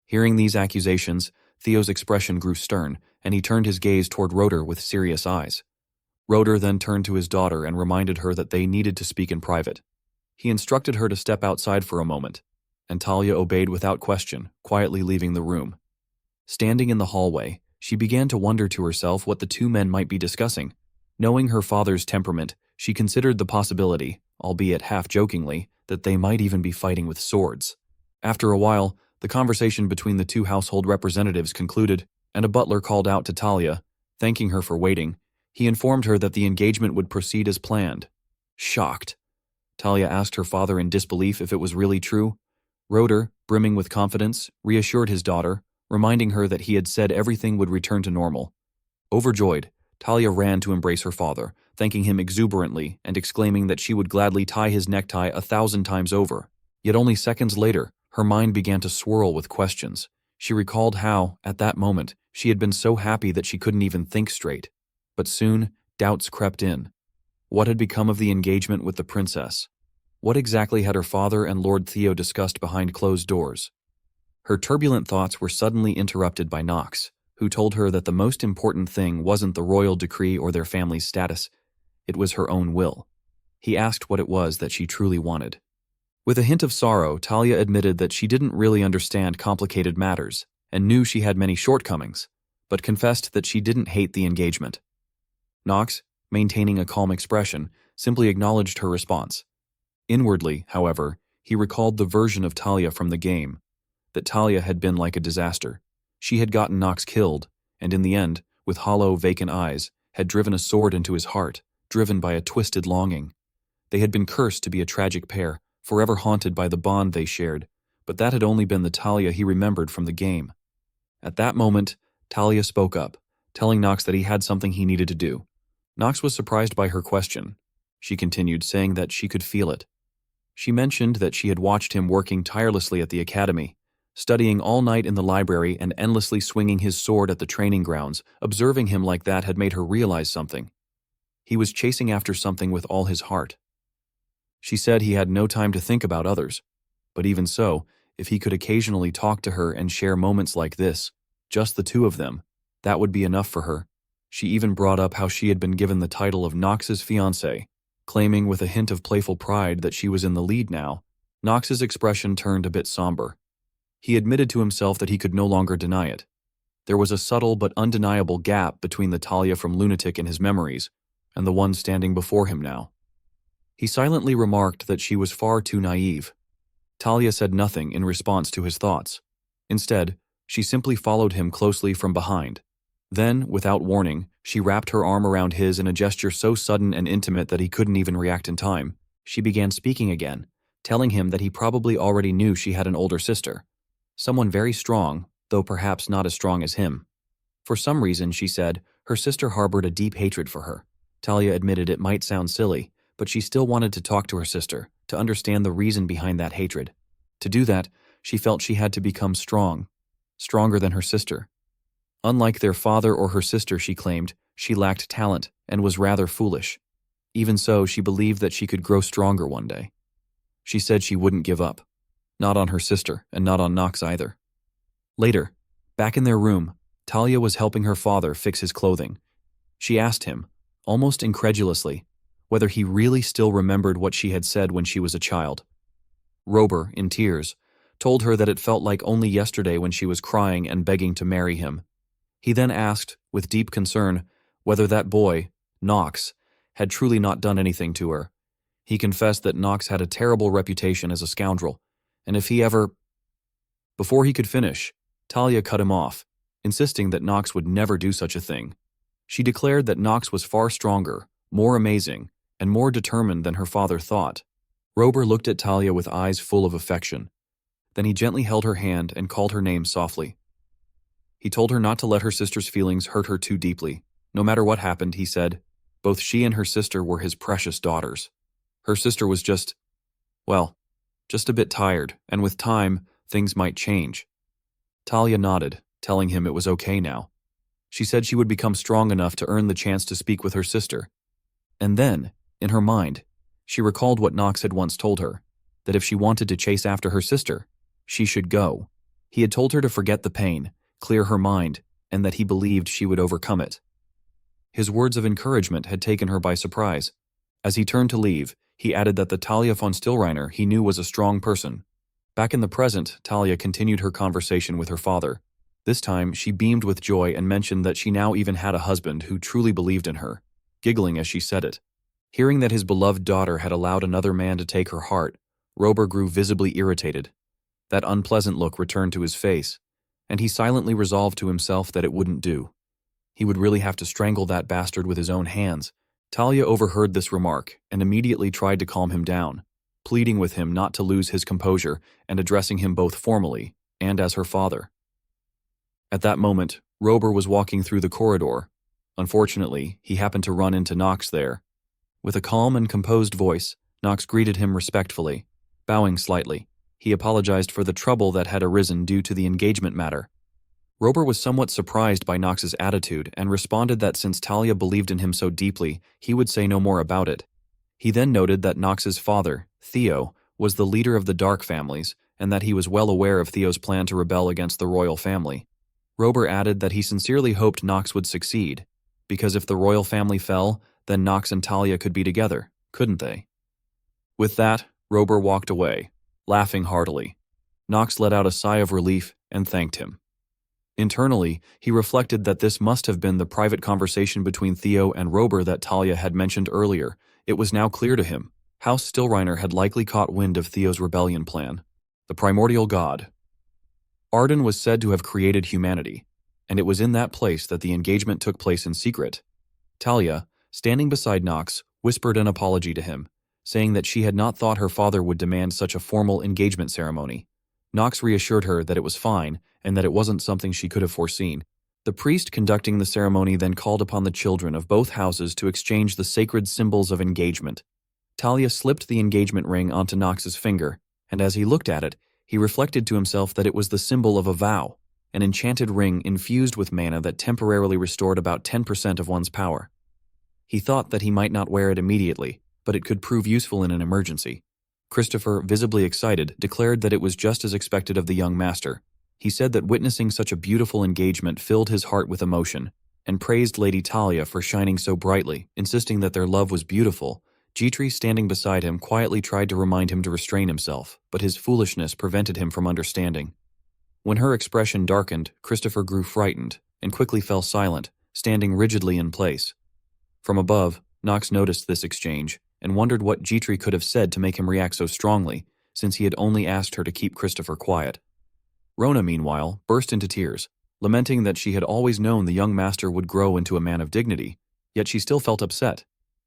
Hearing these accusations, Theo's expression grew stern, and he turned his gaze toward Roder with serious eyes. Roder then turned to his daughter and reminded her that they needed to speak in private. He instructed her to step outside for a moment, and Talia obeyed without question, quietly leaving the room. Standing in the hallway, she began to wonder to herself what the two men might be discussing. Knowing her father's temperament, she considered the possibility, albeit half-jokingly, that they might even be fighting with swords. After a while, the conversation between the two household representatives concluded, and a butler called out to Talia, thanking her for waiting. He informed her that the engagement would proceed as planned. Shocked, Talia asked her father in disbelief if it was really true. Roder, brimming with confidence, reassured his daughter, reminding her that he had said everything would return to normal. Overjoyed, Talia ran to embrace her father, thanking him exuberantly and exclaiming that she would gladly tie his necktie 1,000 times over. Yet only seconds later, her mind began to swirl with questions. She recalled how, at that moment, she had been so happy that she couldn't even think straight. But soon, doubts crept in. What had become of the engagement with the princess? What exactly had her father and Lord Theo discussed behind closed doors? Her turbulent thoughts were suddenly interrupted by Nox, who told her that the most important thing wasn't the royal decree or their family's status. It was her own will. He asked what it was that she truly wanted. With a hint of sorrow, Talia admitted that she didn't really understand complicated matters and knew she had many shortcomings, but confessed that she didn't hate the engagement. Nox, maintaining a calm expression, simply acknowledged her response. Inwardly, however, he recalled the version of Talia from the game, that Talia had been like a disaster. She had gotten Nox killed, and in the end, with hollow, vacant eyes, had driven a sword into his heart, driven by a twisted longing. They had been cursed to be a tragic pair, forever haunted by the bond they shared, but that had only been the Talia he remembered from the game. At that moment, Talia spoke up, telling Nox that he had something he needed to do. Nox was surprised by her question. She continued, saying that she could feel it. She mentioned that she had watched him working tirelessly at the academy, studying all night in the library and endlessly swinging his sword at the training grounds. Observing him like that had made her realize something. He was chasing after something with all his heart. She said he had no time to think about others, but even so, if he could occasionally talk to her and share moments like this, just the two of them, that would be enough for her. She even brought up how she had been given the title of Nox's fiancée, claiming with a hint of playful pride that she was in the lead now. Nox's expression turned a bit somber. He admitted to himself that he could no longer deny it. There was a subtle but undeniable gap between the Talia from Lunatic in his memories and the one standing before him now. He silently remarked that she was far too naive. Talia said nothing in response to his thoughts. Instead, she simply followed him closely from behind. Then, without warning, she wrapped her arm around his in a gesture so sudden and intimate that he couldn't even react in time. She began speaking again, telling him that he probably already knew she had an older sister. Someone very strong, though perhaps not as strong as him. For some reason, she said, her sister harbored a deep hatred for her. Talia admitted it might sound silly, but she still wanted to talk to her sister, to understand the reason behind that hatred. To do that, she felt she had to become strong, stronger than her sister. Unlike their father or her sister, she claimed, she lacked talent and was rather foolish. Even so, she believed that she could grow stronger one day. She said she wouldn't give up. Not on her sister, and not on Nox either. Later, back in their room, Talia was helping her father fix his clothing. She asked him, almost incredulously, whether he really still remembered what she had said when she was a child. Rober, in tears, told her that it felt like only yesterday when she was crying and begging to marry him. He then asked, with deep concern, whether that boy, Nox, had truly not done anything to her. He confessed that Nox had a terrible reputation as a scoundrel, and if he ever... Before he could finish, Talia cut him off, insisting that Nox would never do such a thing. She declared that Nox was far stronger, more amazing, and more determined than her father thought. Rober looked at Talia with eyes full of affection. Then he gently held her hand and called her name softly. He told her not to let her sister's feelings hurt her too deeply. No matter what happened, he said, both she and her sister were his precious daughters. Her sister was just a bit tired, and with time, things might change. Talia nodded, telling him it was okay now. She said she would become strong enough to earn the chance to speak with her sister. And then, in her mind, she recalled what Nox had once told her, that if she wanted to chase after her sister, she should go. He had told her to forget the pain, clear her mind, and that he believed she would overcome it. His words of encouragement had taken her by surprise. As he turned to leave, he added that the Talia von Stillreiner he knew was a strong person. Back in the present, Talia continued her conversation with her father. This time, she beamed with joy and mentioned that she now even had a husband who truly believed in her, giggling as she said it. Hearing that his beloved daughter had allowed another man to take her heart, Rober grew visibly irritated. That unpleasant look returned to his face, and he silently resolved to himself that it wouldn't do. He would really have to strangle that bastard with his own hands. Talia overheard this remark and immediately tried to calm him down, pleading with him not to lose his composure and addressing him both formally and as her father. At that moment, Rober was walking through the corridor. Unfortunately, he happened to run into Nox there. With a calm and composed voice, Nox greeted him respectfully. Bowing slightly, he apologized for the trouble that had arisen due to the engagement matter. Rober was somewhat surprised by Nox's attitude and responded that since Talia believed in him so deeply, he would say no more about it. He then noted that Nox's father, Theo, was the leader of the Dark families and that he was well aware of Theo's plan to rebel against the royal family. Rober added that he sincerely hoped Nox would succeed, because if the royal family fell, then Nox and Talia could be together, couldn't they? With that, Rober walked away, laughing heartily. Nox let out a sigh of relief and thanked him. Internally, he reflected that this must have been the private conversation between Theo and Rober that Talia had mentioned earlier. It was now clear to him. House Stillreiner had likely caught wind of Theo's rebellion plan. The primordial god. Arden was said to have created humanity, and it was in that place that the engagement took place in secret. Talia, standing beside Nox, whispered an apology to him, saying that she had not thought her father would demand such a formal engagement ceremony. Nox reassured her that it was fine and that it wasn't something she could have foreseen. The priest conducting the ceremony then called upon the children of both houses to exchange the sacred symbols of engagement. Talia slipped the engagement ring onto Nox's finger, and as he looked at it, he reflected to himself that it was the symbol of a vow, an enchanted ring infused with mana that temporarily restored about 10% of one's power. He thought that he might not wear it immediately, but it could prove useful in an emergency. Christopher, visibly excited, declared that it was just as expected of the young master. He said that witnessing such a beautiful engagement filled his heart with emotion, and praised Lady Talia for shining so brightly, insisting that their love was beautiful. Jitri, standing beside him, quietly tried to remind him to restrain himself, but his foolishness prevented him from understanding. When her expression darkened, Christopher grew frightened, and quickly fell silent, standing rigidly in place. From above, Nox noticed this exchange, and wondered what Jitri could have said to make him react so strongly, since he had only asked her to keep Christopher quiet. Rona, meanwhile, burst into tears, lamenting that she had always known the young master would grow into a man of dignity, yet she still felt upset.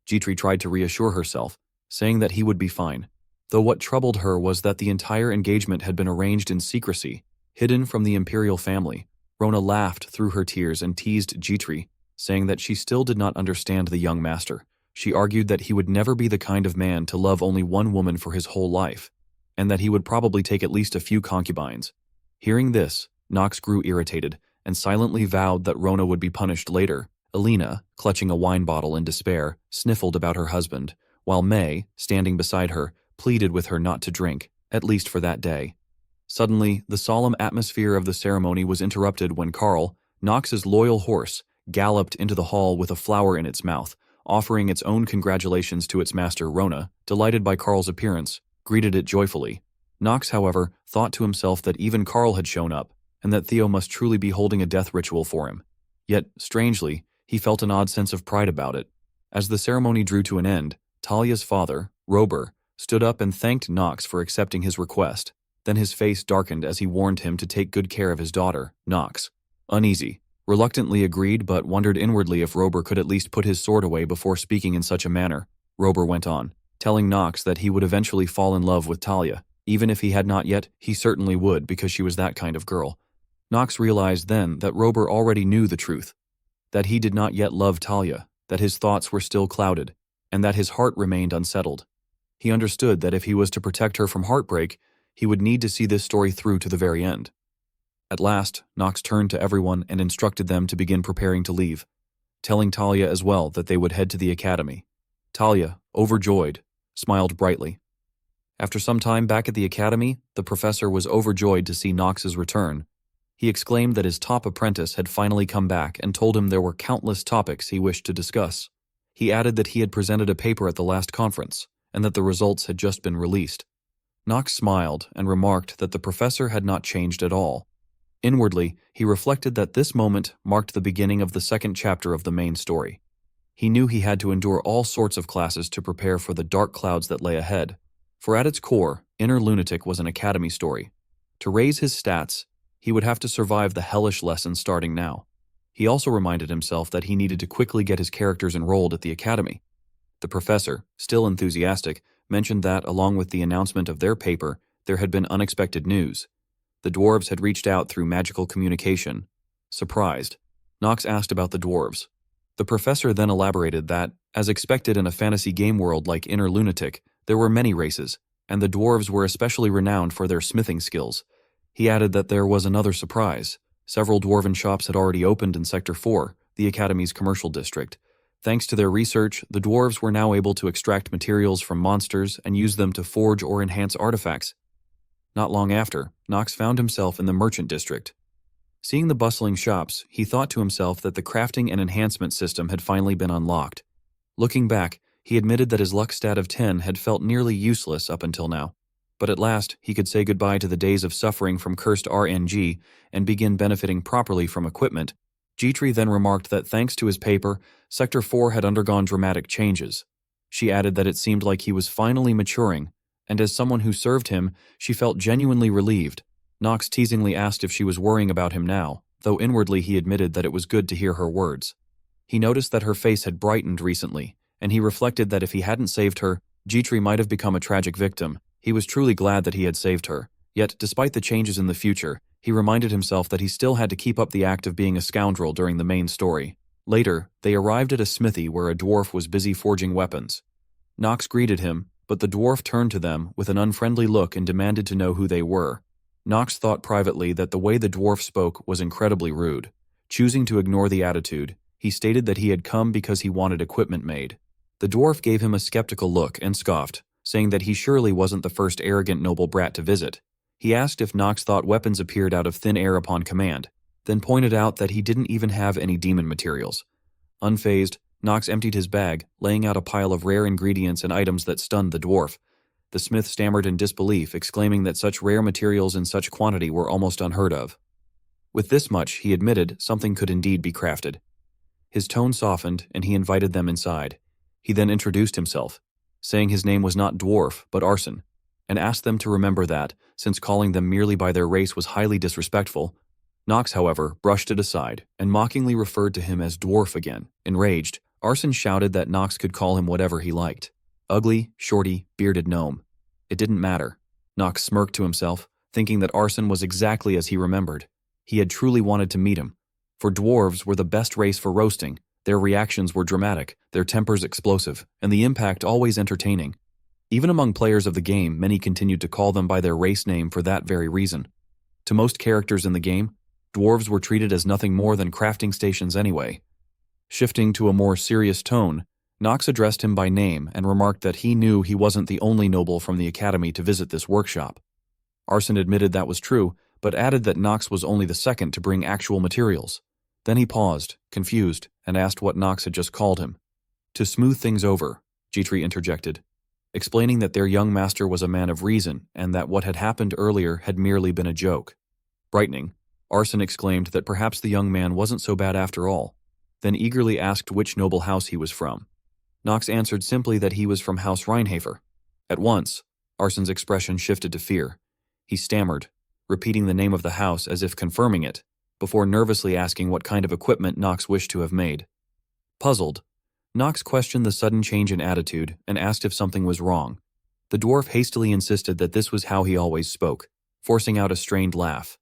Jitri tried to reassure herself, saying that he would be fine, though what troubled her was that the entire engagement had been arranged in secrecy, hidden from the imperial family. Rona laughed through her tears and teased Jitri, saying that she still did not understand the young master. She argued that he would never be the kind of man to love only one woman for his whole life, and that he would probably take at least a few concubines. Hearing this, Nox grew irritated and silently vowed that Rona would be punished later. Alina, clutching a wine bottle in despair, sniffled about her husband, while May, standing beside her, pleaded with her not to drink, at least for that day. Suddenly, the solemn atmosphere of the ceremony was interrupted when Carl, Nox's loyal horse, galloped into the hall with a flower in its mouth, offering its own congratulations to its master. Rona, delighted by Carl's appearance, greeted it joyfully. Nox, however, thought to himself that even Carl had shown up, and that Theo must truly be holding a death ritual for him. Yet, strangely, he felt an odd sense of pride about it. As the ceremony drew to an end, Talia's father, Rober, stood up and thanked Nox for accepting his request. Then his face darkened as he warned him to take good care of his daughter, Nox. Uneasy, reluctantly agreed but wondered inwardly if Rober could at least put his sword away before speaking in such a manner. Rober went on, telling Nox that he would eventually fall in love with Talia. Even if he had not yet, he certainly would because she was that kind of girl. Nox realized then that Rober already knew the truth, that he did not yet love Talia, that his thoughts were still clouded, and that his heart remained unsettled. He understood that if he was to protect her from heartbreak, he would need to see this story through to the very end. At last, Nox turned to everyone and instructed them to begin preparing to leave, telling Talia as well that they would head to the academy. Talia, overjoyed, smiled brightly. After some time back at the academy, the professor was overjoyed to see Nox's return. He exclaimed that his top apprentice had finally come back and told him there were countless topics he wished to discuss. He added that he had presented a paper at the last conference, and that the results had just been released. Nox smiled and remarked that the professor had not changed at all. Inwardly, he reflected that this moment marked the beginning of the second chapter of the main story. He knew he had to endure all sorts of classes to prepare for the dark clouds that lay ahead. For at its core, Inner Lunatic was an academy story. To raise his stats, he would have to survive the hellish lessons starting now. He also reminded himself that he needed to quickly get his characters enrolled at the academy. The professor, still enthusiastic, mentioned that, along with the announcement of their paper, there had been unexpected news. The dwarves had reached out through magical communication. Surprised, Nox asked about the dwarves. The professor then elaborated that, as expected in a fantasy game world like Inner Lunatic, there were many races, and the dwarves were especially renowned for their smithing skills. He added that there was another surprise. Several dwarven shops had already opened in Sector 4, the Academy's commercial district. Thanks to their research, the dwarves were now able to extract materials from monsters and use them to forge or enhance artifacts. Not long after, Nox found himself in the merchant district. Seeing the bustling shops, he thought to himself that the crafting and enhancement system had finally been unlocked. Looking back, he admitted that his luck stat of 10 had felt nearly useless up until now. But at last, he could say goodbye to the days of suffering from cursed RNG and begin benefiting properly from equipment. Gitri then remarked that thanks to his paper, Sector 4 had undergone dramatic changes. She added that it seemed like he was finally maturing, and as someone who served him, she felt genuinely relieved. Nox teasingly asked if she was worrying about him now, though inwardly he admitted that it was good to hear her words. He noticed that her face had brightened recently, and he reflected that if he hadn't saved her, Gitri might have become a tragic victim. He was truly glad that he had saved her. Yet, despite the changes in the future, he reminded himself that he still had to keep up the act of being a scoundrel during the main story. Later, they arrived at a smithy where a dwarf was busy forging weapons. Nox greeted him, but the dwarf turned to them with an unfriendly look and demanded to know who they were. Nox thought privately that the way the dwarf spoke was incredibly rude. Choosing to ignore the attitude, he stated that he had come because he wanted equipment made. The dwarf gave him a skeptical look and scoffed, saying that he surely wasn't the first arrogant noble brat to visit. He asked if Nox thought weapons appeared out of thin air upon command, then pointed out that he didn't even have any demon materials. Unfazed, Nox emptied his bag, laying out a pile of rare ingredients and items that stunned the dwarf. The smith stammered in disbelief, exclaiming that such rare materials in such quantity were almost unheard of. With this much, he admitted something could indeed be crafted. His tone softened, and he invited them inside. He then introduced himself, saying his name was not Dwarf, but Arson, and asked them to remember that, since calling them merely by their race was highly disrespectful. Nox, however, brushed it aside, and mockingly referred to him as Dwarf again. Enraged, Arson shouted that Nox could call him whatever he liked. Ugly, shorty, bearded gnome. It didn't matter. Nox smirked to himself, thinking that Arson was exactly as he remembered. He had truly wanted to meet him. For dwarves were the best race for roasting. Their reactions were dramatic, their tempers explosive, and the impact always entertaining. Even among players of the game, many continued to call them by their race name for that very reason. To most characters in the game, dwarves were treated as nothing more than crafting stations anyway. Shifting to a more serious tone, Nox addressed him by name and remarked that he knew he wasn't the only noble from the academy to visit this workshop. Arson admitted that was true, but added that Nox was only the second to bring actual materials. Then he paused, confused, and asked what Nox had just called him. To smooth things over, Jitri interjected, explaining that their young master was a man of reason and that what had happened earlier had merely been a joke. Brightening, Arson exclaimed that perhaps the young man wasn't so bad after all, then eagerly asked which noble house he was from. Nox answered simply that he was from House Reinhafer. At once, Arson's expression shifted to fear. He stammered, repeating the name of the house as if confirming it, before nervously asking what kind of equipment Nox wished to have made. Puzzled, Nox questioned the sudden change in attitude and asked if something was wrong. The dwarf hastily insisted that this was how he always spoke, forcing out a strained laugh.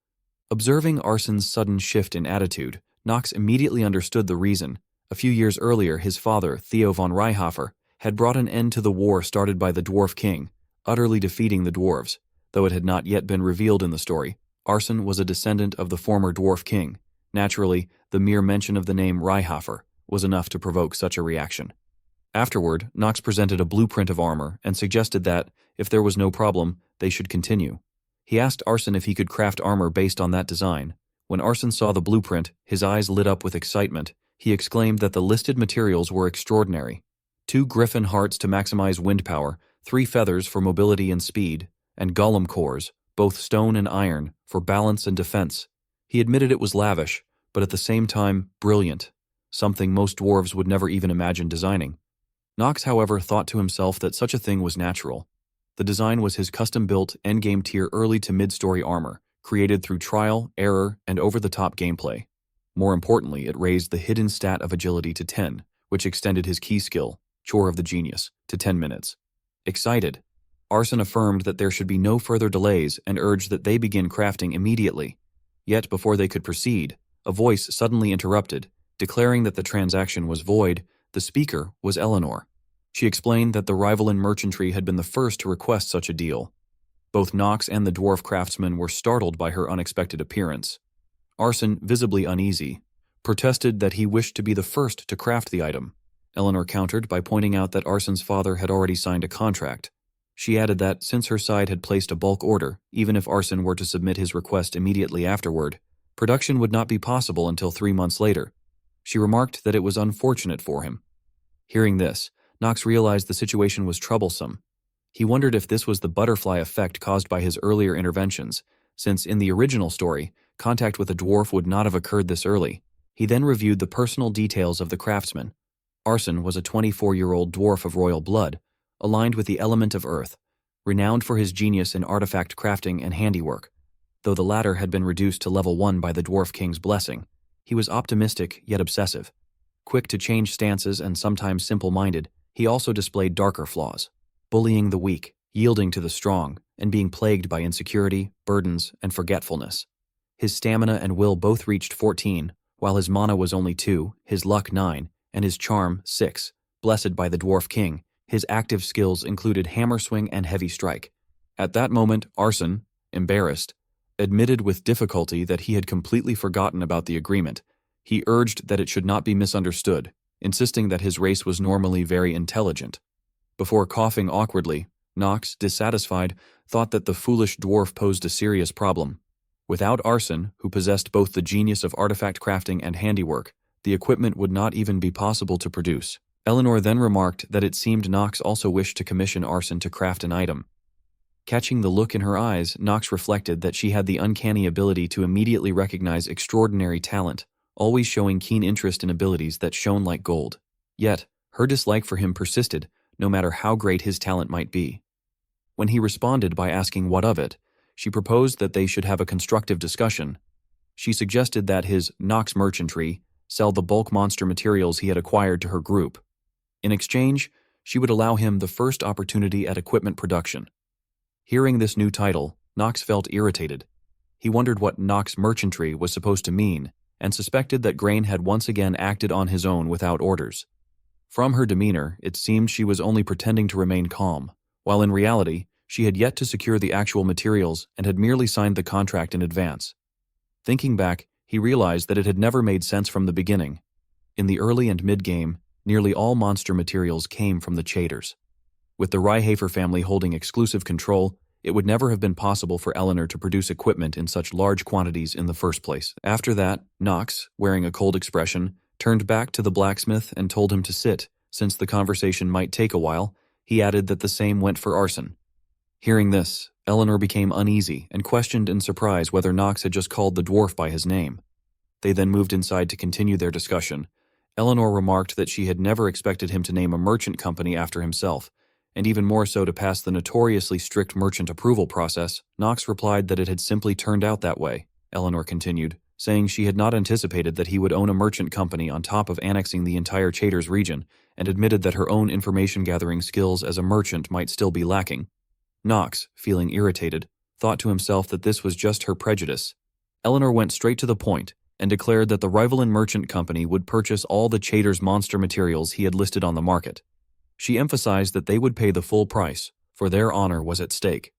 Observing Arson's sudden shift in attitude, Nox immediately understood the reason. A few years earlier, his father, Theo von Reinhofer, had brought an end to the war started by the Dwarf King, utterly defeating the dwarves. Though it had not yet been revealed in the story, Arson was a descendant of the former Dwarf King. Naturally, the mere mention of the name Reinhofer was enough to provoke such a reaction. Afterward, Nox presented a blueprint of armor and suggested that, if there was no problem, they should continue. He asked Arson if he could craft armor based on that design. When Arson saw the blueprint, his eyes lit up with excitement. He exclaimed that the listed materials were extraordinary. 2 griffin hearts to maximize wind power, 3 feathers for mobility and speed, and golem cores, both stone and iron, for balance and defense. He admitted it was lavish, but at the same time, brilliant, something most dwarves would never even imagine designing. Nox, however, thought to himself that such a thing was natural. The design was his custom-built, endgame tier early to mid-story armor, created through trial, error, and over-the-top gameplay. More importantly, it raised the hidden stat of agility to 10, which extended his key skill, Chore of the Genius, to 10 minutes. Excited, Arson affirmed that there should be no further delays and urged that they begin crafting immediately. Yet before they could proceed, a voice suddenly interrupted, declaring that the transaction was void. The speaker was Eleanor. She explained that the rival in merchantry had been the first to request such a deal. Both Nox and the dwarf craftsman were startled by her unexpected appearance. Arson, visibly uneasy, protested that he wished to be the first to craft the item. Eleanor countered by pointing out that Arson's father had already signed a contract. She added that, since her side had placed a bulk order, even if Arson were to submit his request immediately afterward, production would not be possible until 3 months later. She remarked that it was unfortunate for him. Hearing this, Nox realized the situation was troublesome. He wondered if this was the butterfly effect caused by his earlier interventions, since in the original story, contact with a dwarf would not have occurred this early. He then reviewed the personal details of the craftsman. Arson was a 24-year-old dwarf of royal blood, aligned with the element of earth, renowned for his genius in artifact crafting and handiwork. Though the latter had been reduced to level 1 by the Dwarf King's blessing, he was optimistic yet obsessive. Quick to change stances and sometimes simple-minded, he also displayed darker flaws, bullying the weak, yielding to the strong, and being plagued by insecurity, burdens, and forgetfulness. His stamina and will both reached 14, while his mana was only 2, his luck 9, and his charm 6. Blessed by the Dwarf King, his active skills included hammer swing and heavy strike. At that moment, Arson, embarrassed, admitted with difficulty that he had completely forgotten about the agreement. He urged that it should not be misunderstood, insisting that his race was normally very intelligent. Before coughing awkwardly, Nox, dissatisfied, thought that the foolish dwarf posed a serious problem. Without Arson, who possessed both the genius of artifact crafting and handiwork, the equipment would not even be possible to produce. Eleanor then remarked that it seemed Nox also wished to commission Arson to craft an item. Catching the look in her eyes, Nox reflected that she had the uncanny ability to immediately recognize extraordinary talent, always showing keen interest in abilities that shone like gold. Yet, her dislike for him persisted, no matter how great his talent might be. When he responded by asking what of it, she proposed that they should have a constructive discussion. She suggested that his Nox merchantry sell the bulk monster materials he had acquired to her group. In exchange, she would allow him the first opportunity at equipment production. Hearing this new title, Nox felt irritated. He wondered what Nox merchantry was supposed to mean, and suspected that Grain had once again acted on his own without orders. From her demeanor, it seemed she was only pretending to remain calm, while in reality, she had yet to secure the actual materials and had merely signed the contract in advance. Thinking back, he realized that it had never made sense from the beginning. In the early and mid-game, nearly all monster materials came from the Chaders. With the Riehafer family holding exclusive control, it would never have been possible for Eleanor to produce equipment in such large quantities in the first place. After that, Knox, wearing a cold expression, turned back to the blacksmith and told him to sit. Since the conversation might take a while, he added that the same went for arson. Hearing this, Eleanor became uneasy and questioned in surprise whether Knox had just called the dwarf by his name. They then moved inside to continue their discussion. Eleanor remarked that she had never expected him to name a merchant company after himself, and even more so to pass the notoriously strict merchant approval process. Knox replied that it had simply turned out that way. Eleanor continued, saying she had not anticipated that he would own a merchant company on top of annexing the entire Chaders region, and admitted that her own information-gathering skills as a merchant might still be lacking. Knox, feeling irritated, thought to himself that this was just her prejudice. Eleanor went straight to the point and declared that the Rivalin Merchant Company would purchase all the Chaders monster materials he had listed on the market. She emphasized that they would pay the full price, for their honor was at stake.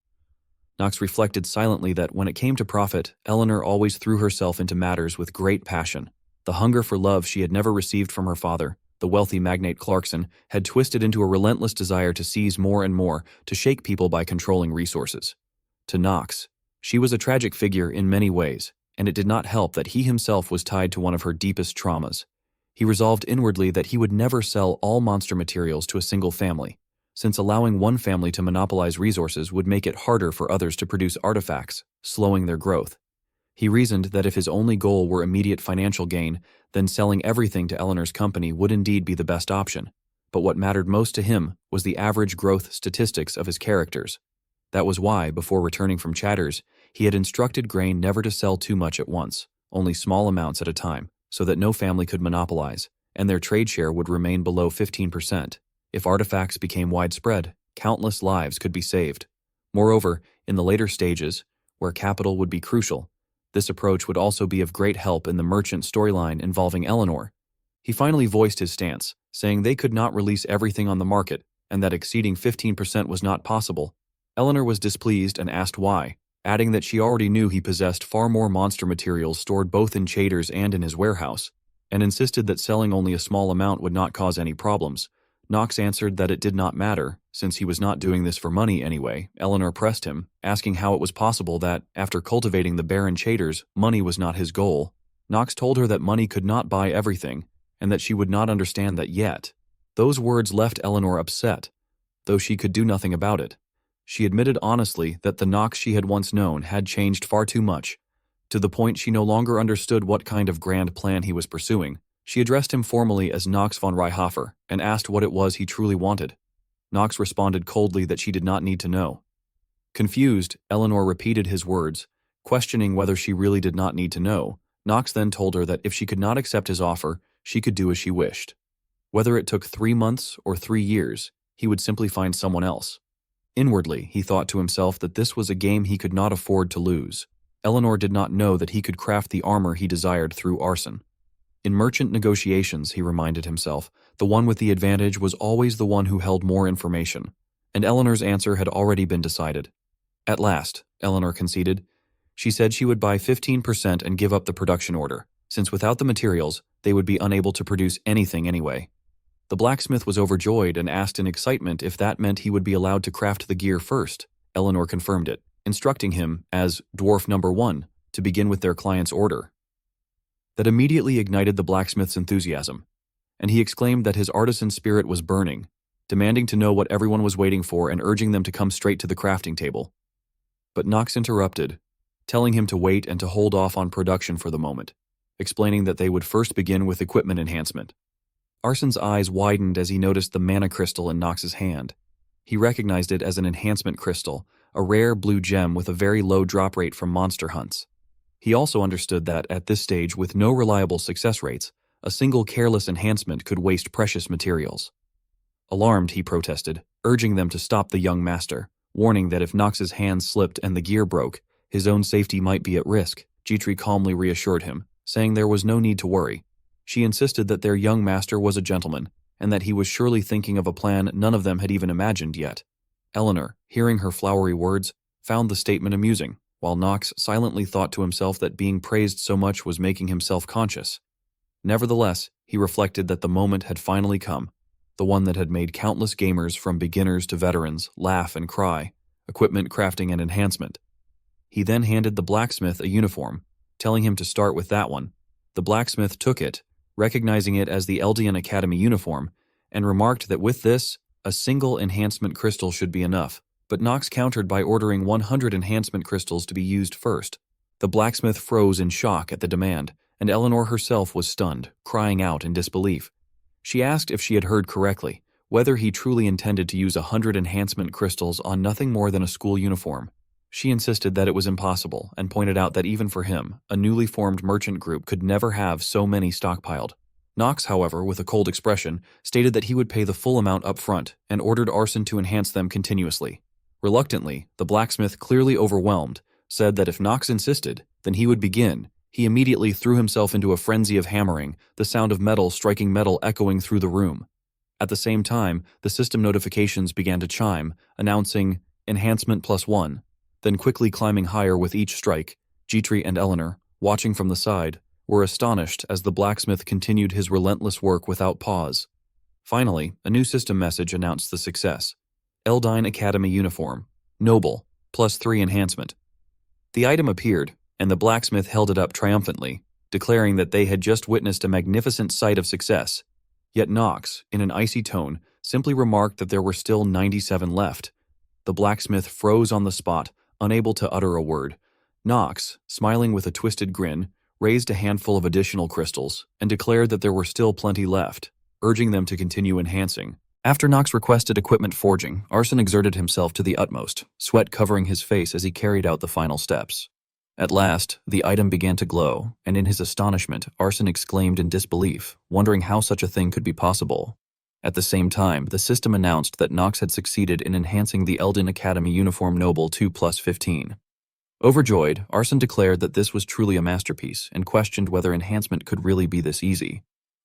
Knox reflected silently that when it came to profit, Eleanor always threw herself into matters with great passion. The hunger for love she had never received from her father, the wealthy magnate Clarkson, had twisted into a relentless desire to seize more and more, to shake people by controlling resources. To Knox, she was a tragic figure in many ways, and it did not help that he himself was tied to one of her deepest traumas. He resolved inwardly that he would never sell all monster materials to a single family, since allowing one family to monopolize resources would make it harder for others to produce artifacts, slowing their growth. He reasoned that if his only goal were immediate financial gain, then selling everything to Eleanor's company would indeed be the best option. But what mattered most to him was the average growth statistics of his characters. That was why, before returning from Chaders, he had instructed Grain never to sell too much at once, only small amounts at a time, so that no family could monopolize, and their trade share would remain below 15%. If artifacts became widespread, countless lives could be saved. Moreover, in the later stages, where capital would be crucial, this approach would also be of great help in the merchant storyline involving Eleanor. He finally voiced his stance, saying they could not release everything on the market, and that exceeding 15% was not possible. Eleanor was displeased and asked why, adding that she already knew he possessed far more monster materials stored both in Chaders and in his warehouse, and insisted that selling only a small amount would not cause any problems. Knox answered that it did not matter, since he was not doing this for money anyway. Eleanor pressed him, asking how it was possible that, after cultivating the barren Chaders, money was not his goal. Knox told her that money could not buy everything, and that she would not understand that yet. Those words left Eleanor upset, though she could do nothing about it. She admitted honestly that the Knox she had once known had changed far too much, to the point she no longer understood what kind of grand plan he was pursuing. She addressed him formally as Knox von Riehafer and asked what it was he truly wanted. Knox responded coldly that she did not need to know. Confused, Eleanor repeated his words, questioning whether she really did not need to know. Knox then told her that if she could not accept his offer, she could do as she wished. Whether it took 3 months or 3 years, he would simply find someone else. Inwardly, he thought to himself that this was a game he could not afford to lose. Eleanor did not know that he could craft the armor he desired through arson. In merchant negotiations, he reminded himself, the one with the advantage was always the one who held more information, and Eleanor's answer had already been decided. At last, Eleanor conceded. She said she would buy 15% and give up the production order, since without the materials, they would be unable to produce anything anyway. The blacksmith was overjoyed and asked in excitement if that meant he would be allowed to craft the gear first. Eleanor confirmed it, instructing him, as Dwarf Number 1, to begin with their client's order. That immediately ignited the blacksmith's enthusiasm, and he exclaimed that his artisan spirit was burning, demanding to know what everyone was waiting for and urging them to come straight to the crafting table. But Knox interrupted, telling him to wait and to hold off on production for the moment, explaining that they would first begin with equipment enhancement. Arson's eyes widened as he noticed the mana crystal in Knox's hand. He recognized it as an enhancement crystal, a rare blue gem with a very low drop rate from monster hunts. He also understood that, at this stage, with no reliable success rates, a single careless enhancement could waste precious materials. Alarmed, he protested, urging them to stop the young master, warning that if Knox's hands slipped and the gear broke, his own safety might be at risk. Jitri calmly reassured him, saying there was no need to worry. She insisted that their young master was a gentleman, and that he was surely thinking of a plan none of them had even imagined yet. Eleanor, hearing her flowery words, found the statement amusing, while Knox silently thought to himself that being praised so much was making him self-conscious. Nevertheless, he reflected that the moment had finally come, the one that had made countless gamers from beginners to veterans laugh and cry, equipment crafting and enhancement. He then handed the blacksmith a uniform, telling him to start with that one. The blacksmith took it, recognizing it as the Eldian Academy uniform, and remarked that with this, a single enhancement crystal should be enough, but Knox countered by ordering 100 enhancement crystals to be used first. The blacksmith froze in shock at the demand, and Eleanor herself was stunned, crying out in disbelief. She asked if she had heard correctly, whether he truly intended to use 100 enhancement crystals on nothing more than a school uniform. She insisted that it was impossible, and pointed out that even for him, a newly formed merchant group could never have so many stockpiled. Knox, however, with a cold expression, stated that he would pay the full amount up front, and ordered Arson to enhance them continuously. Reluctantly, the blacksmith, clearly overwhelmed, said that if Knox insisted, then he would begin. He immediately threw himself into a frenzy of hammering, the sound of metal striking metal echoing through the room. At the same time, the system notifications began to chime, announcing enhancement +1. Then quickly climbing higher with each strike, Gitri and Eleanor, watching from the side, were astonished as the blacksmith continued his relentless work without pause. Finally, a new system message announced the success. Eldine Academy uniform, noble, +3 enhancement. The item appeared, and the blacksmith held it up triumphantly, declaring that they had just witnessed a magnificent sight of success. Yet Knox, in an icy tone, simply remarked that there were still 97 left. The blacksmith froze on the spot, unable to utter a word. Knox, smiling with a twisted grin, raised a handful of additional crystals and declared that there were still plenty left, urging them to continue enhancing. After Knox requested equipment forging, Arson exerted himself to the utmost, sweat covering his face as he carried out the final steps. At last, the item began to glow, and in his astonishment, Arson exclaimed in disbelief, wondering how such a thing could be possible. At the same time, the system announced that Knox had succeeded in enhancing the Eldin Academy uniform noble to +15. Overjoyed, Arson declared that this was truly a masterpiece and questioned whether enhancement could really be this easy.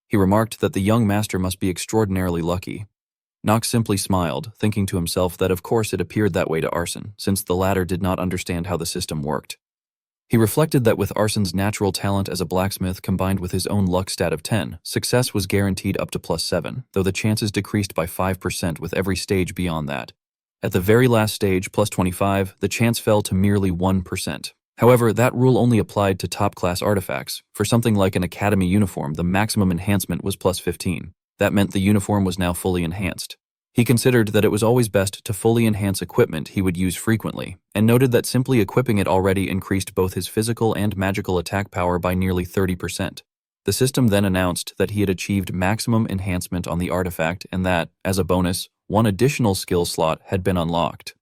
He remarked that the young master must be extraordinarily lucky. Knox simply smiled, thinking to himself that of course it appeared that way to Arson, since the latter did not understand how the system worked. He reflected that with Arson's natural talent as a blacksmith combined with his own luck stat of 10, success was guaranteed up to +7, though the chances decreased by 5% with every stage beyond that. At the very last stage, +25, the chance fell to merely 1%. However, that rule only applied to top-class artifacts. For something like an academy uniform, the maximum enhancement was +15. That meant the uniform was now fully enhanced. He considered that it was always best to fully enhance equipment he would use frequently, and noted that simply equipping it already increased both his physical and magical attack power by nearly 30%. The system then announced that he had achieved maximum enhancement on the artifact and that, as a bonus, one additional skill slot had been unlocked.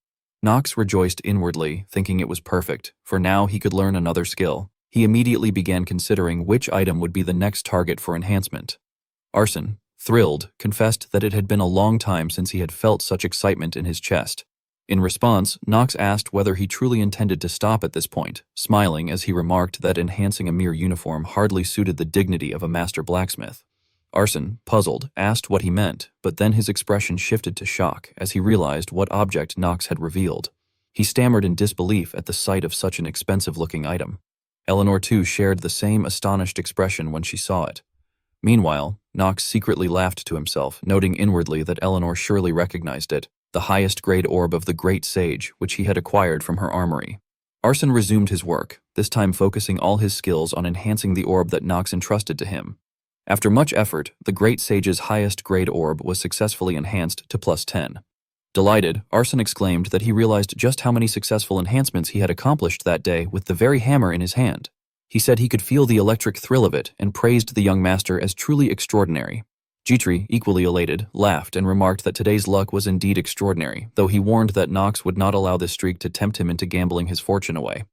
Knox rejoiced inwardly, thinking it was perfect, for now he could learn another skill. He immediately began considering which item would be the next target for enhancement. Arson, thrilled, confessed that it had been a long time since he had felt such excitement in his chest. In response, Knox asked whether he truly intended to stop at this point, smiling as he remarked that enhancing a mere uniform hardly suited the dignity of a master blacksmith. Arson, puzzled, asked what he meant, but then his expression shifted to shock as he realized what object Knox had revealed. He stammered in disbelief at the sight of such an expensive-looking item. Eleanor, too, shared the same astonished expression when she saw it. Meanwhile, Knox secretly laughed to himself, noting inwardly that Eleanor surely recognized it, the highest-grade orb of the Great Sage, which he had acquired from her armory. Arson resumed his work, this time focusing all his skills on enhancing the orb that Knox entrusted to him. After much effort, the Great Sage's highest-grade orb was successfully enhanced to +10. Delighted, Arson exclaimed that he realized just how many successful enhancements he had accomplished that day with the very hammer in his hand. He said he could feel the electric thrill of it and praised the young master as truly extraordinary. Gitri, equally elated, laughed and remarked that today's luck was indeed extraordinary, though he warned that Knox would not allow this streak to tempt him into gambling his fortune away.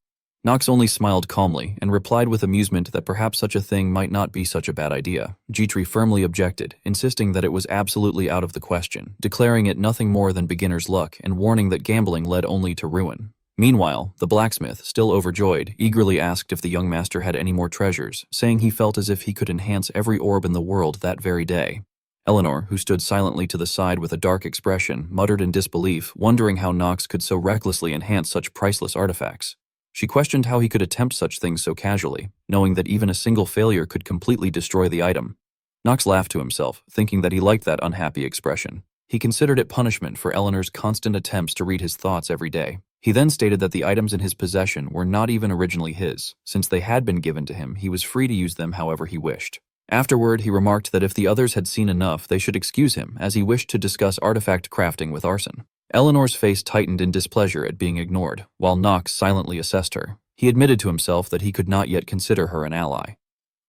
Knox only smiled calmly and replied with amusement that perhaps such a thing might not be such a bad idea. Gitri firmly objected, insisting that it was absolutely out of the question, declaring it nothing more than beginner's luck and warning that gambling led only to ruin. Meanwhile, the blacksmith, still overjoyed, eagerly asked if the young master had any more treasures, saying he felt as if he could enhance every orb in the world that very day. Eleanor, who stood silently to the side with a dark expression, muttered in disbelief, wondering how Knox could so recklessly enhance such priceless artifacts. She questioned how he could attempt such things so casually, knowing that even a single failure could completely destroy the item. Knox laughed to himself, thinking that he liked that unhappy expression. He considered it punishment for Eleanor's constant attempts to read his thoughts every day. He then stated that the items in his possession were not even originally his. Since they had been given to him, he was free to use them however he wished. Afterward, he remarked that if the others had seen enough, they should excuse him, as he wished to discuss artifact crafting with Arson. Eleanor's face tightened in displeasure at being ignored, while Knox silently assessed her. He admitted to himself that he could not yet consider her an ally.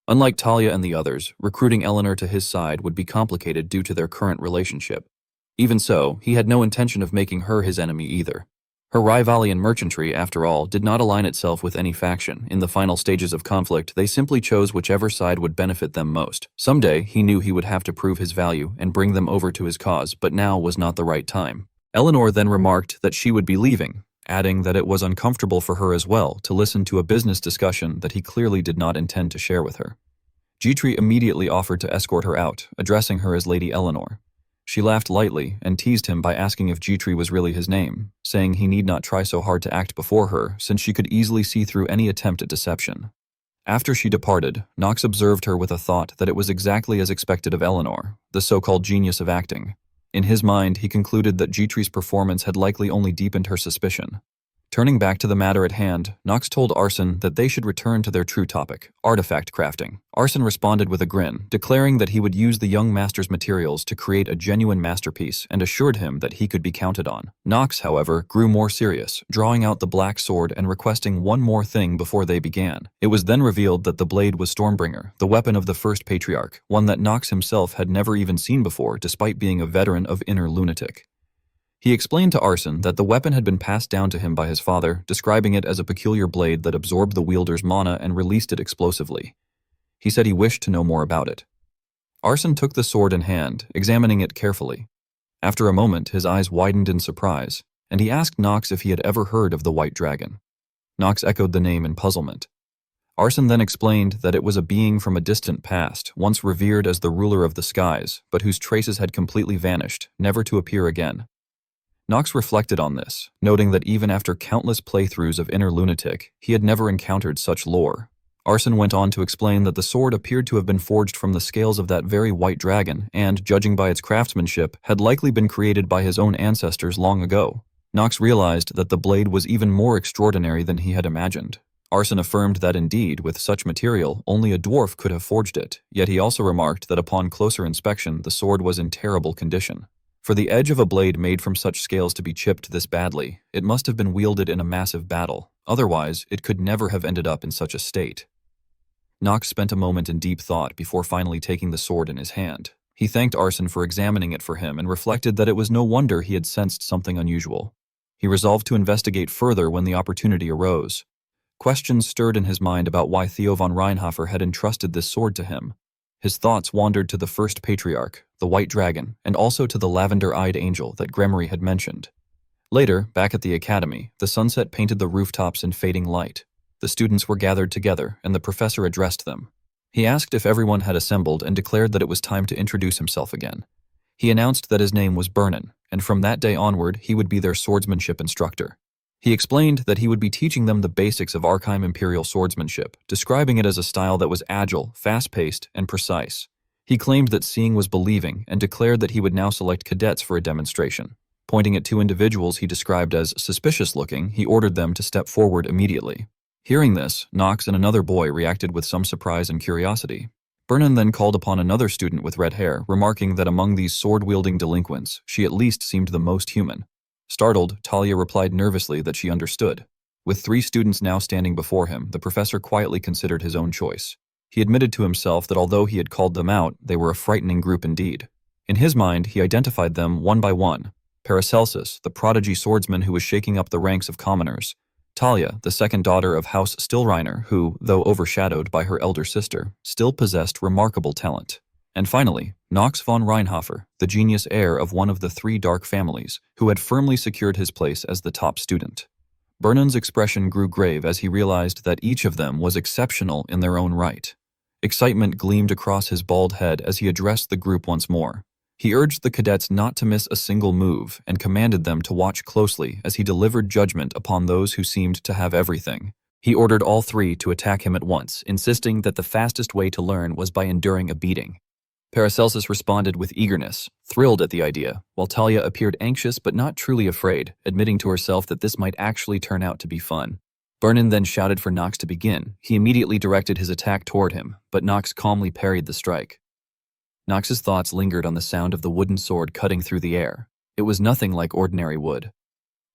Unlike Talia and the others, recruiting Eleanor to his side would be complicated due to their current relationship. Even so, he had no intention of making her his enemy either. Her rivalry in merchantry, after all, did not align itself with any faction. In the final stages of conflict, they simply chose whichever side would benefit them most. Someday, he knew he would have to prove his value and bring them over to his cause, but now was not the right time. Eleanor then remarked that she would be leaving, adding that it was uncomfortable for her as well to listen to a business discussion that he clearly did not intend to share with her. Gitri immediately offered to escort her out, addressing her as Lady Eleanor. She laughed lightly and teased him by asking if Gitri was really his name, saying he need not try so hard to act before her since she could easily see through any attempt at deception. After she departed, Knox observed her with a thought that it was exactly as expected of Eleanor, the so-called genius of acting. In his mind, he concluded that Gitri's performance had likely only deepened her suspicion. Turning back to the matter at hand, Knox told Arson that they should return to their true topic, artifact crafting. Arson responded with a grin, declaring that he would use the young master's materials to create a genuine masterpiece and assured him that he could be counted on. Knox, however, grew more serious, drawing out the black sword and requesting one more thing before they began. It was then revealed that the blade was Stormbringer, the weapon of the first patriarch, one that Knox himself had never even seen before despite being a veteran of inner lunatic. He explained to Arson that the weapon had been passed down to him by his father, describing it as a peculiar blade that absorbed the wielder's mana and released it explosively. He said he wished to know more about it. Arson took the sword in hand, examining it carefully. After a moment, his eyes widened in surprise, and he asked Knox if he had ever heard of the White Dragon. Knox echoed the name in puzzlement. Arson then explained that it was a being from a distant past, once revered as the ruler of the skies, but whose traces had completely vanished, never to appear again. Knox reflected on this, noting that even after countless playthroughs of Inner Lunatic, he had never encountered such lore. Arson went on to explain that the sword appeared to have been forged from the scales of that very white dragon and, judging by its craftsmanship, had likely been created by his own ancestors long ago. Knox realized that the blade was even more extraordinary than he had imagined. Arson affirmed that indeed, with such material, only a dwarf could have forged it, yet he also remarked that upon closer inspection, the sword was in terrible condition. For the edge of a blade made from such scales to be chipped this badly, it must have been wielded in a massive battle. Otherwise, it could never have ended up in such a state. Knox spent a moment in deep thought before finally taking the sword in his hand. He thanked Arson for examining it for him and reflected that it was no wonder he had sensed something unusual. He resolved to investigate further when the opportunity arose. Questions stirred in his mind about why Theo von Reinhofer had entrusted this sword to him. His thoughts wandered to the first patriarch, the White Dragon, and also to the lavender-eyed angel that Gremory had mentioned. Later, back at the academy, the sunset painted the rooftops in fading light. The students were gathered together, and the professor addressed them. He asked if everyone had assembled and declared that it was time to introduce himself again. He announced that his name was Burnin, and from that day onward, he would be their swordsmanship instructor. He explained that he would be teaching them the basics of Archive Imperial swordsmanship, describing it as a style that was agile, fast-paced, and precise. He claimed that seeing was believing and declared that he would now select cadets for a demonstration. Pointing at two individuals he described as suspicious-looking, he ordered them to step forward immediately. Hearing this, Knox and another boy reacted with some surprise and curiosity. Burnin then called upon another student with red hair, remarking that among these sword-wielding delinquents, she at least seemed the most human. Startled, Talia replied nervously that she understood. With 3 students now standing before him, the professor quietly considered his own choice. He admitted to himself that although he had called them out, they were a frightening group indeed. In his mind, he identified them one by one. Paracelsus, the prodigy swordsman who was shaking up the ranks of commoners. Talia, the second daughter of House Stillreiner, who, though overshadowed by her elder sister, still possessed remarkable talent. And finally, Knox von Reinhofer, the genius heir of one of the 3 dark families, who had firmly secured his place as the top student. Burnin's expression grew grave as he realized that each of them was exceptional in their own right. Excitement gleamed across his bald head as he addressed the group once more. He urged the cadets not to miss a single move and commanded them to watch closely as he delivered judgment upon those who seemed to have everything. He ordered all three to attack him at once, insisting that the fastest way to learn was by enduring a beating. Paracelsus responded with eagerness, thrilled at the idea, while Talia appeared anxious but not truly afraid, admitting to herself that this might actually turn out to be fun. Vernon then shouted for Knox to begin. He immediately directed his attack toward him, but Knox calmly parried the strike. Knox's thoughts lingered on the sound of the wooden sword cutting through the air. It was nothing like ordinary wood.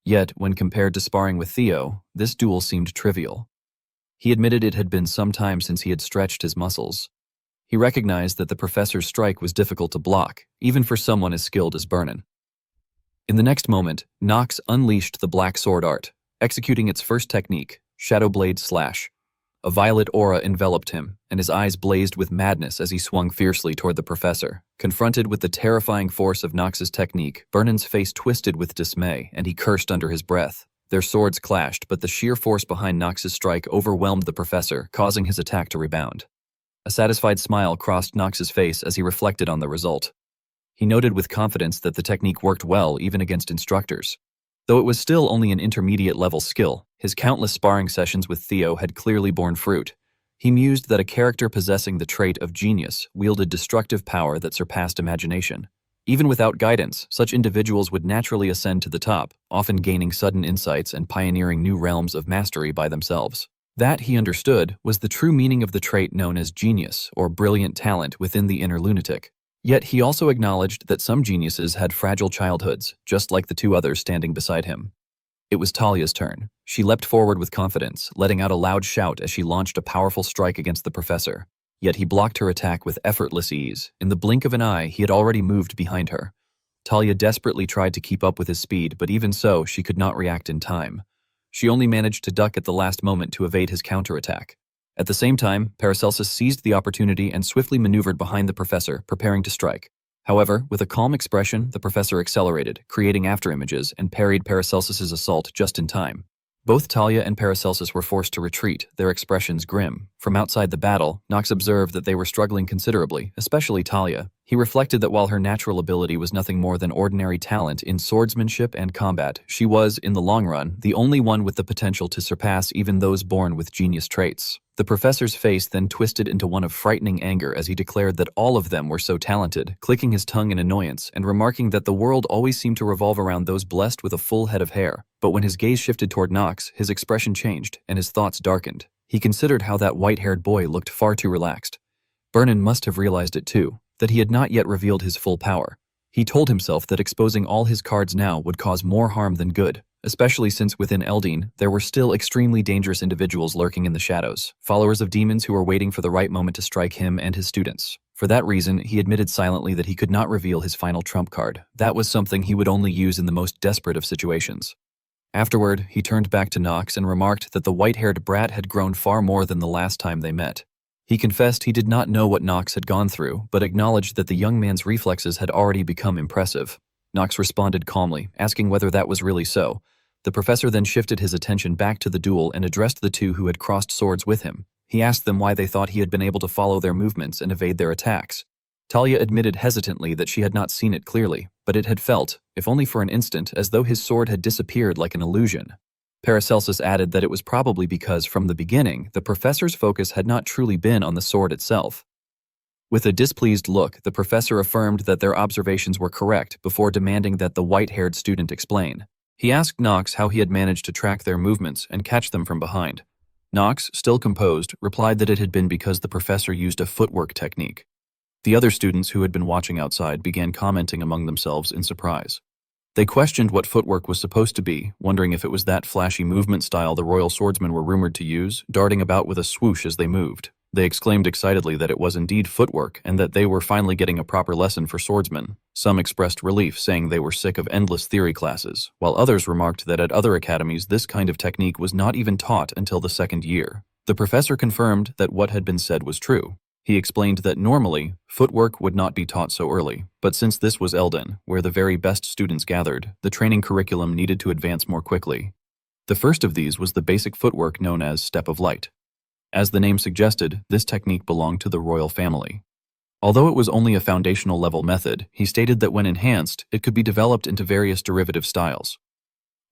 Yet, when compared to sparring with Theo, this duel seemed trivial. He admitted it had been some time since he had stretched his muscles. He recognized that the professor's strike was difficult to block, even for someone as skilled as Vernon. In the next moment, Knox unleashed the black sword art, executing its first technique, Shadow Blade Slash. A violet aura enveloped him, and his eyes blazed with madness as he swung fiercely toward the professor. Confronted with the terrifying force of Knox's technique, Vernon's face twisted with dismay, and he cursed under his breath. Their swords clashed, but the sheer force behind Knox's strike overwhelmed the professor, causing his attack to rebound. A satisfied smile crossed Knox's face as he reflected on the result. He noted with confidence that the technique worked well even against instructors. Though it was still only an intermediate-level skill, his countless sparring sessions with Theo had clearly borne fruit. He mused that a character possessing the trait of genius wielded destructive power that surpassed imagination. Even without guidance, such individuals would naturally ascend to the top, often gaining sudden insights and pioneering new realms of mastery by themselves. That, he understood, was the true meaning of the trait known as genius, or brilliant talent within the inner lunatic. Yet he also acknowledged that some geniuses had fragile childhoods, just like the two others standing beside him. It was Talia's turn. She leapt forward with confidence, letting out a loud shout as she launched a powerful strike against the professor. Yet he blocked her attack with effortless ease. In the blink of an eye, he had already moved behind her. Talia desperately tried to keep up with his speed, but even so, she could not react in time. She only managed to duck at the last moment to evade his counterattack. At the same time, Paracelsus seized the opportunity and swiftly maneuvered behind the professor, preparing to strike. However, with a calm expression, the professor accelerated, creating afterimages, and parried Paracelsus's assault just in time. Both Talia and Paracelsus were forced to retreat, their expressions grim. From outside the battle, Knox observed that they were struggling considerably, especially Talia. He reflected that while her natural ability was nothing more than ordinary talent in swordsmanship and combat, she was, in the long run, the only one with the potential to surpass even those born with genius traits. The professor's face then twisted into one of frightening anger as he declared that all of them were so talented, clicking his tongue in annoyance and remarking that the world always seemed to revolve around those blessed with a full head of hair. But when his gaze shifted toward Knox, his expression changed and his thoughts darkened. He considered how that white-haired boy looked far too relaxed. Vernon must have realized it too, that he had not yet revealed his full power. He told himself that exposing all his cards now would cause more harm than good, especially since within Eldine, there were still extremely dangerous individuals lurking in the shadows, followers of demons who were waiting for the right moment to strike him and his students. For that reason, he admitted silently that he could not reveal his final trump card. That was something he would only use in the most desperate of situations. Afterward, he turned back to Knox and remarked that the white-haired brat had grown far more than the last time they met. He confessed he did not know what Knox had gone through, but acknowledged that the young man's reflexes had already become impressive. Knox responded calmly, asking whether that was really so. The professor then shifted his attention back to the duel and addressed the two who had crossed swords with him. He asked them why they thought he had been able to follow their movements and evade their attacks. Talia admitted hesitantly that she had not seen it clearly, but it had felt, if only for an instant, as though his sword had disappeared like an illusion. Paracelsus added that it was probably because, from the beginning, the professor's focus had not truly been on the sword itself. With a displeased look, the professor affirmed that their observations were correct before demanding that the white-haired student explain. He asked Knox how he had managed to track their movements and catch them from behind. Knox, still composed, replied that it had been because the professor used a footwork technique. The other students who had been watching outside began commenting among themselves in surprise. They questioned what footwork was supposed to be, wondering if it was that flashy movement style the royal swordsmen were rumored to use, darting about with a swoosh as they moved. They exclaimed excitedly that it was indeed footwork and that they were finally getting a proper lesson for swordsmen. Some expressed relief, saying they were sick of endless theory classes, while others remarked that at other academies this kind of technique was not even taught until the second year. The professor confirmed that what had been said was true. He explained that normally, footwork would not be taught so early, but since this was Eldin, where the very best students gathered, the training curriculum needed to advance more quickly. The first of these was the basic footwork known as Step of Light. As the name suggested, this technique belonged to the royal family. Although it was only a foundational level method, he stated that when enhanced, it could be developed into various derivative styles.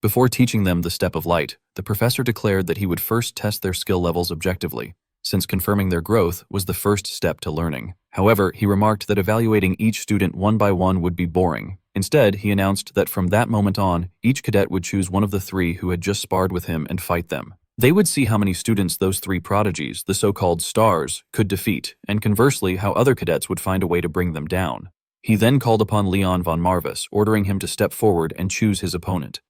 Before teaching them the step of light, the professor declared that he would first test their skill levels objectively, since confirming their growth was the first step to learning. However, he remarked that evaluating each student one by one would be boring. Instead, he announced that from that moment on, each cadet would choose one of the three who had just sparred with him and fight them. They would see how many students those three prodigies, the so-called stars, could defeat, and conversely how other cadets would find a way to bring them down. He then called upon Leon von Marvis, ordering him to step forward and choose his opponent.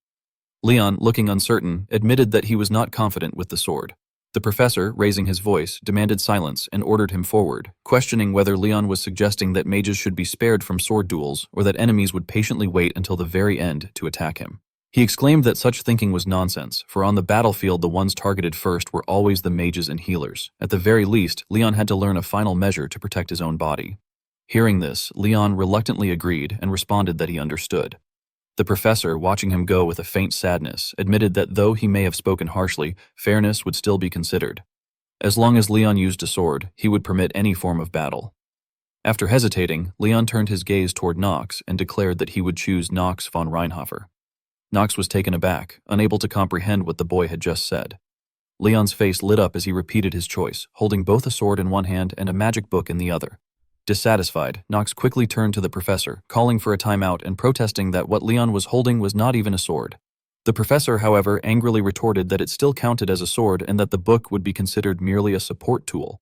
Leon, looking uncertain, admitted that he was not confident with the sword. The professor, raising his voice, demanded silence and ordered him forward, questioning whether Leon was suggesting that mages should be spared from sword duels or that enemies would patiently wait until the very end to attack him. He exclaimed that such thinking was nonsense, for on the battlefield the ones targeted first were always the mages and healers. At the very least, Leon had to learn a final measure to protect his own body. Hearing this, Leon reluctantly agreed and responded that he understood. The professor, watching him go with a faint sadness, admitted that though he may have spoken harshly, fairness would still be considered. As long as Leon used a sword, he would permit any form of battle. After hesitating, Leon turned his gaze toward Knox and declared that he would choose Knox von Reinhofer. Knox was taken aback, unable to comprehend what the boy had just said. Leon's face lit up as he repeated his choice, holding both a sword in one hand and a magic book in the other. Dissatisfied, Knox quickly turned to the professor, calling for a timeout and protesting that what Leon was holding was not even a sword. The professor, however, angrily retorted that it still counted as a sword and that the book would be considered merely a support tool.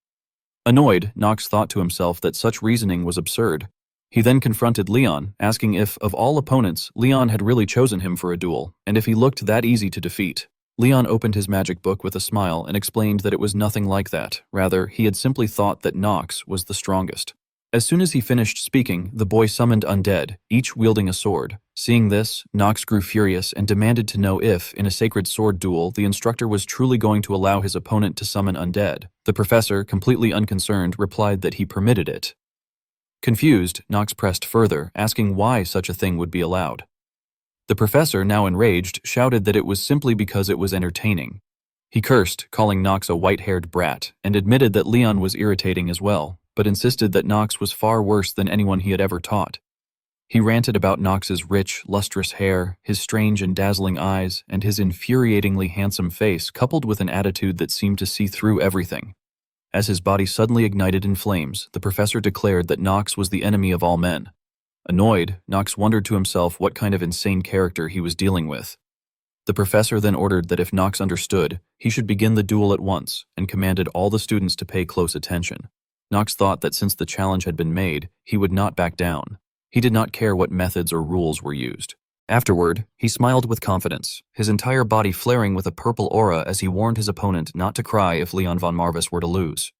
Annoyed, Knox thought to himself that such reasoning was absurd. He then confronted Leon, asking if, of all opponents, Leon had really chosen him for a duel, and if he looked that easy to defeat. Leon opened his magic book with a smile and explained that it was nothing like that. Rather, he had simply thought that Knox was the strongest. As soon as he finished speaking, the boy summoned undead, each wielding a sword. Seeing this, Knox grew furious and demanded to know if, in a sacred sword duel, the instructor was truly going to allow his opponent to summon undead. The professor, completely unconcerned, replied that he permitted it. Confused, Knox pressed further, asking why such a thing would be allowed. The professor, now enraged, shouted that it was simply because it was entertaining. He cursed, calling Knox a white-haired brat, and admitted that Leon was irritating as well, but insisted that Knox was far worse than anyone he had ever taught. He ranted about Knox's rich, lustrous hair, his strange and dazzling eyes, and his infuriatingly handsome face, coupled with an attitude that seemed to see through everything. As his body suddenly ignited in flames, the professor declared that Knox was the enemy of all men. Annoyed, Knox wondered to himself what kind of insane character he was dealing with. The professor then ordered that if Knox understood, he should begin the duel at once, and commanded all the students to pay close attention. Knox thought that since the challenge had been made, he would not back down. He did not care what methods or rules were used. Afterward, he smiled with confidence, his entire body flaring with a purple aura as he warned his opponent not to cry if Leon von Marvis were to lose.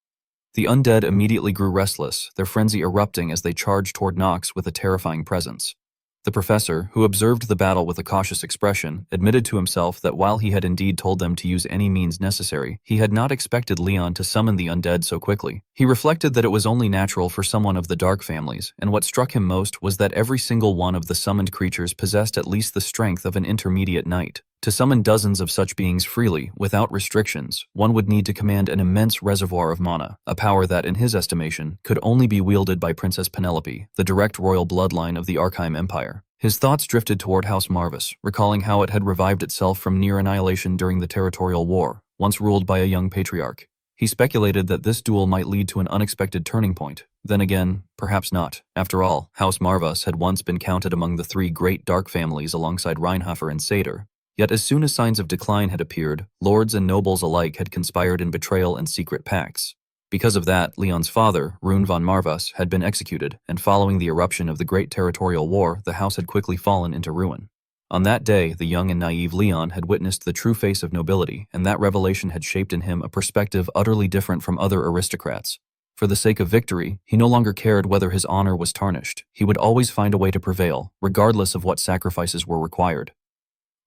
The undead immediately grew restless, their frenzy erupting as they charged toward Knox with a terrifying presence. The professor, who observed the battle with a cautious expression, admitted to himself that while he had indeed told them to use any means necessary, he had not expected Leon to summon the undead so quickly. He reflected that it was only natural for someone of the dark families, and what struck him most was that every single one of the summoned creatures possessed at least the strength of an intermediate knight. To summon dozens of such beings freely, without restrictions, one would need to command an immense reservoir of mana, a power that, in his estimation, could only be wielded by Princess Penelope, the direct royal bloodline of the Arkheim Empire. His thoughts drifted toward House Marvis, recalling how it had revived itself from near annihilation during the Territorial War, once ruled by a young patriarch. He speculated that this duel might lead to an unexpected turning point. Then again, perhaps not. After all, House Marvis had once been counted among the three great dark families alongside Reinhofer and Seder. Yet as soon as signs of decline had appeared, lords and nobles alike had conspired in betrayal and secret pacts. Because of that, Leon's father, Rune von Marvis, had been executed, and following the eruption of the Great Territorial War, the house had quickly fallen into ruin. On that day, the young and naive Leon had witnessed the true face of nobility, and that revelation had shaped in him a perspective utterly different from other aristocrats. For the sake of victory, he no longer cared whether his honor was tarnished. He would always find a way to prevail, regardless of what sacrifices were required.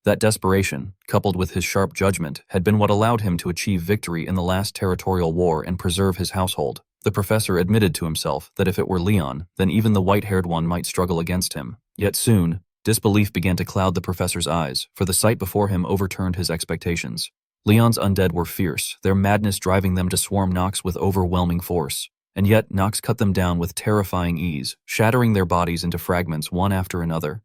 That desperation, coupled with his sharp judgment, had been what allowed him to achieve victory in the last territorial war and preserve his household. The professor admitted to himself that if it were Leon, then even the white-haired one might struggle against him. Yet soon, disbelief began to cloud the professor's eyes, for the sight before him overturned his expectations. Leon's undead were fierce, their madness driving them to swarm Knox with overwhelming force. and yet Nox cut them down with terrifying ease, shattering their bodies into fragments one after another.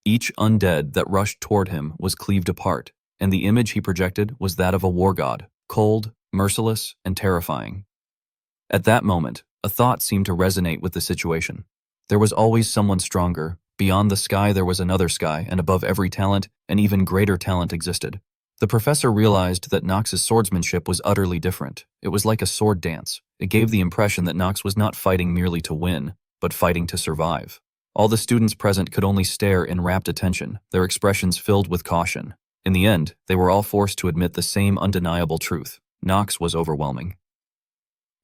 Each undead that rushed toward him was cleaved apart, and the image he projected was that of a war god, cold, merciless, and terrifying. At that moment, a thought seemed to resonate with the situation. There was always someone stronger. Beyond the sky there was another sky, and above every talent, an even greater talent existed. The professor realized that Nox's swordsmanship was utterly different. It was like a sword dance. It gave the impression that Nox was not fighting merely to win, but fighting to survive. All the students present could only stare in rapt attention, their expressions filled with caution. In the end, they were all forced to admit the same undeniable truth. Nox was overwhelming.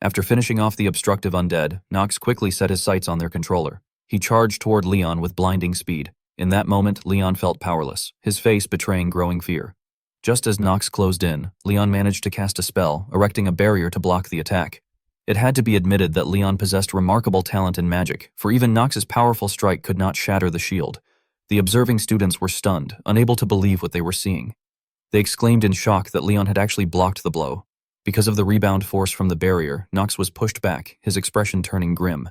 After finishing off the obstructive undead, Nox quickly set his sights on their controller. He charged toward Leon with blinding speed. In that moment, Leon felt powerless, his face betraying growing fear. Just as Nox closed in, Leon managed to cast a spell, erecting a barrier to block the attack. It had to be admitted that Leon possessed remarkable talent in magic, for even Nox's powerful strike could not shatter the shield. The observing students were stunned, unable to believe what they were seeing. They exclaimed in shock that Leon had actually blocked the blow. Because of the rebound force from the barrier, Nox was pushed back, his expression turning grim.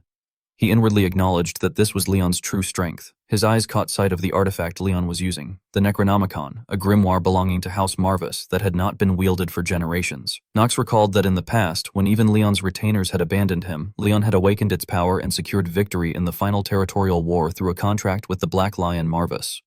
He inwardly acknowledged that this was Leon's true strength. His eyes caught sight of the artifact Leon was using, the Necronomicon, a grimoire belonging to House Marvis that had not been wielded for generations. Nox recalled that in the past, when even Leon's retainers had abandoned him, Leon had awakened its power and secured victory in the final territorial war through a contract with the Black Lion Marvis.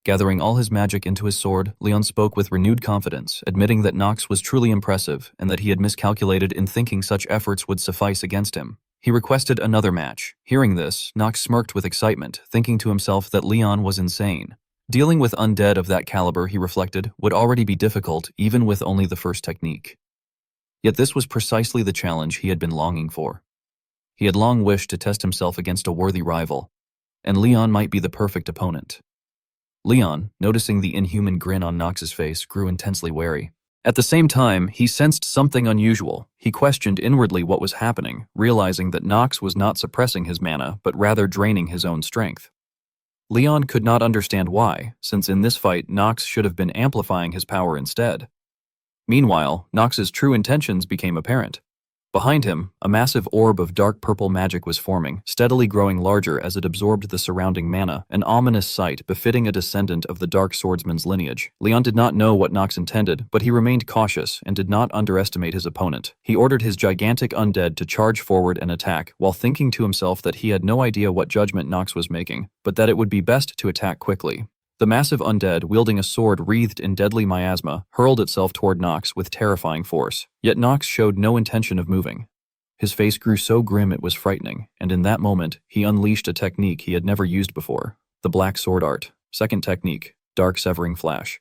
Gathering all his magic into his sword, Leon spoke with renewed confidence, admitting that Nox was truly impressive and that he had miscalculated in thinking such efforts would suffice against him. He requested another match. Hearing this, Nox smirked with excitement, thinking to himself that Leon was insane. Dealing with undead of that caliber, he reflected, would already be difficult even with only the first technique. Yet this was precisely the challenge he had been longing for. He had long wished to test himself against a worthy rival, and Leon might be the perfect opponent. Leon, noticing the inhuman grin on Nox's face, grew intensely wary. At the same time, he sensed something unusual. He questioned inwardly what was happening, realizing that Nox was not suppressing his mana, but rather draining his own strength. Leon could not understand why, since in this fight Nox should have been amplifying his power instead. Meanwhile, Nox's true intentions became apparent. Behind him, a massive orb of dark purple magic was forming, steadily growing larger as it absorbed the surrounding mana, an ominous sight befitting a descendant of the Dark Swordsman's lineage. Leon did not know what Nox intended, but he remained cautious and did not underestimate his opponent. He ordered his gigantic undead to charge forward and attack, while thinking to himself that he had no idea what judgment Nox was making, but that it would be best to attack quickly. The massive undead, wielding a sword wreathed in deadly miasma, hurled itself toward Nox with terrifying force. Yet Nox showed no intention of moving. His face grew so grim it was frightening, and in that moment, he unleashed a technique he had never used before. The Black Sword Art. Second technique, Dark Severing Flash.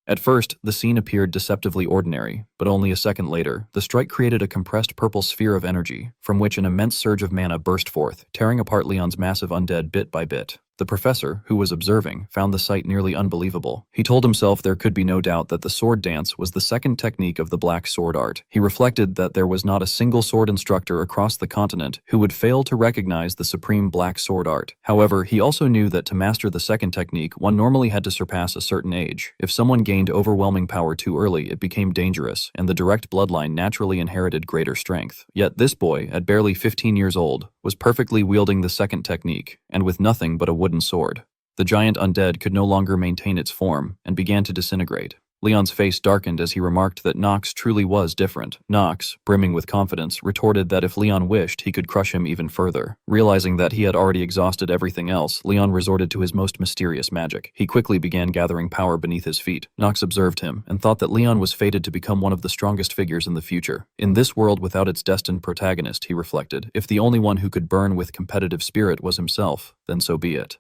At first, the scene appeared deceptively ordinary, but only a second later, the strike created a compressed purple sphere of energy, from which an immense surge of mana burst forth, tearing apart Leon's massive undead bit by bit. The professor, who was observing, found the sight nearly unbelievable. He told himself there could be no doubt that the sword dance was the second technique of the Black Sword Art. He reflected that there was not a single sword instructor across the continent who would fail to recognize the supreme Black Sword Art. However, he also knew that to master the second technique, one normally had to surpass a certain age. If someone gained overwhelming power too early, it became dangerous, and the direct bloodline naturally inherited greater strength. Yet this boy, at barely 15 years old, was perfectly wielding the second technique, and with nothing but a wooden sword. The giant undead could no longer maintain its form and began to disintegrate. Leon's face darkened as he remarked that Nox truly was different. Nox, brimming with confidence, retorted that if Leon wished, he could crush him even further. Realizing that he had already exhausted everything else, Leon resorted to his most mysterious magic. He quickly began gathering power beneath his feet. Nox observed him and thought that Leon was fated to become one of the strongest figures in the future. In this world without its destined protagonist, he reflected, if the only one who could burn with competitive spirit was himself, then so be it.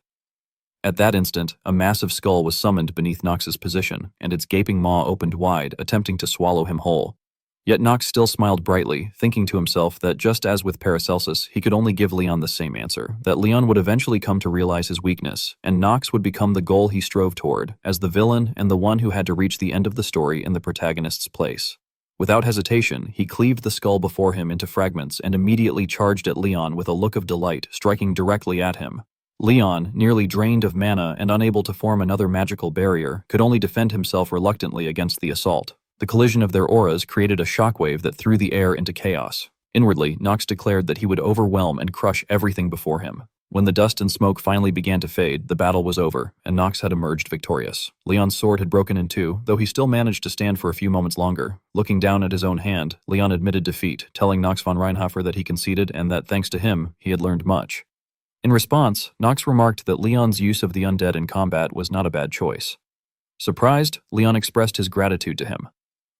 At that instant, a massive skull was summoned beneath Nox's position, and its gaping maw opened wide, attempting to swallow him whole. Yet Nox still smiled brightly, thinking to himself that just as with Paracelsus, he could only give Leon the same answer, that Leon would eventually come to realize his weakness, and Nox would become the goal he strove toward, as the villain and the one who had to reach the end of the story in the protagonist's place. Without hesitation, he cleaved the skull before him into fragments and immediately charged at Leon with a look of delight, striking directly at him. Leon, nearly drained of mana and unable to form another magical barrier, could only defend himself reluctantly against the assault. The collision of their auras created a shockwave that threw the air into chaos. Inwardly, Nox declared that he would overwhelm and crush everything before him. When the dust and smoke finally began to fade, the battle was over, and Nox had emerged victorious. Leon's sword had broken in two, though he still managed to stand for a few moments longer. Looking down at his own hand, Leon admitted defeat, telling Nox von Reinhofer that he conceded and that, thanks to him, he had learned much. In response, Nox remarked that Leon's use of the undead in combat was not a bad choice. Surprised, Leon expressed his gratitude to him.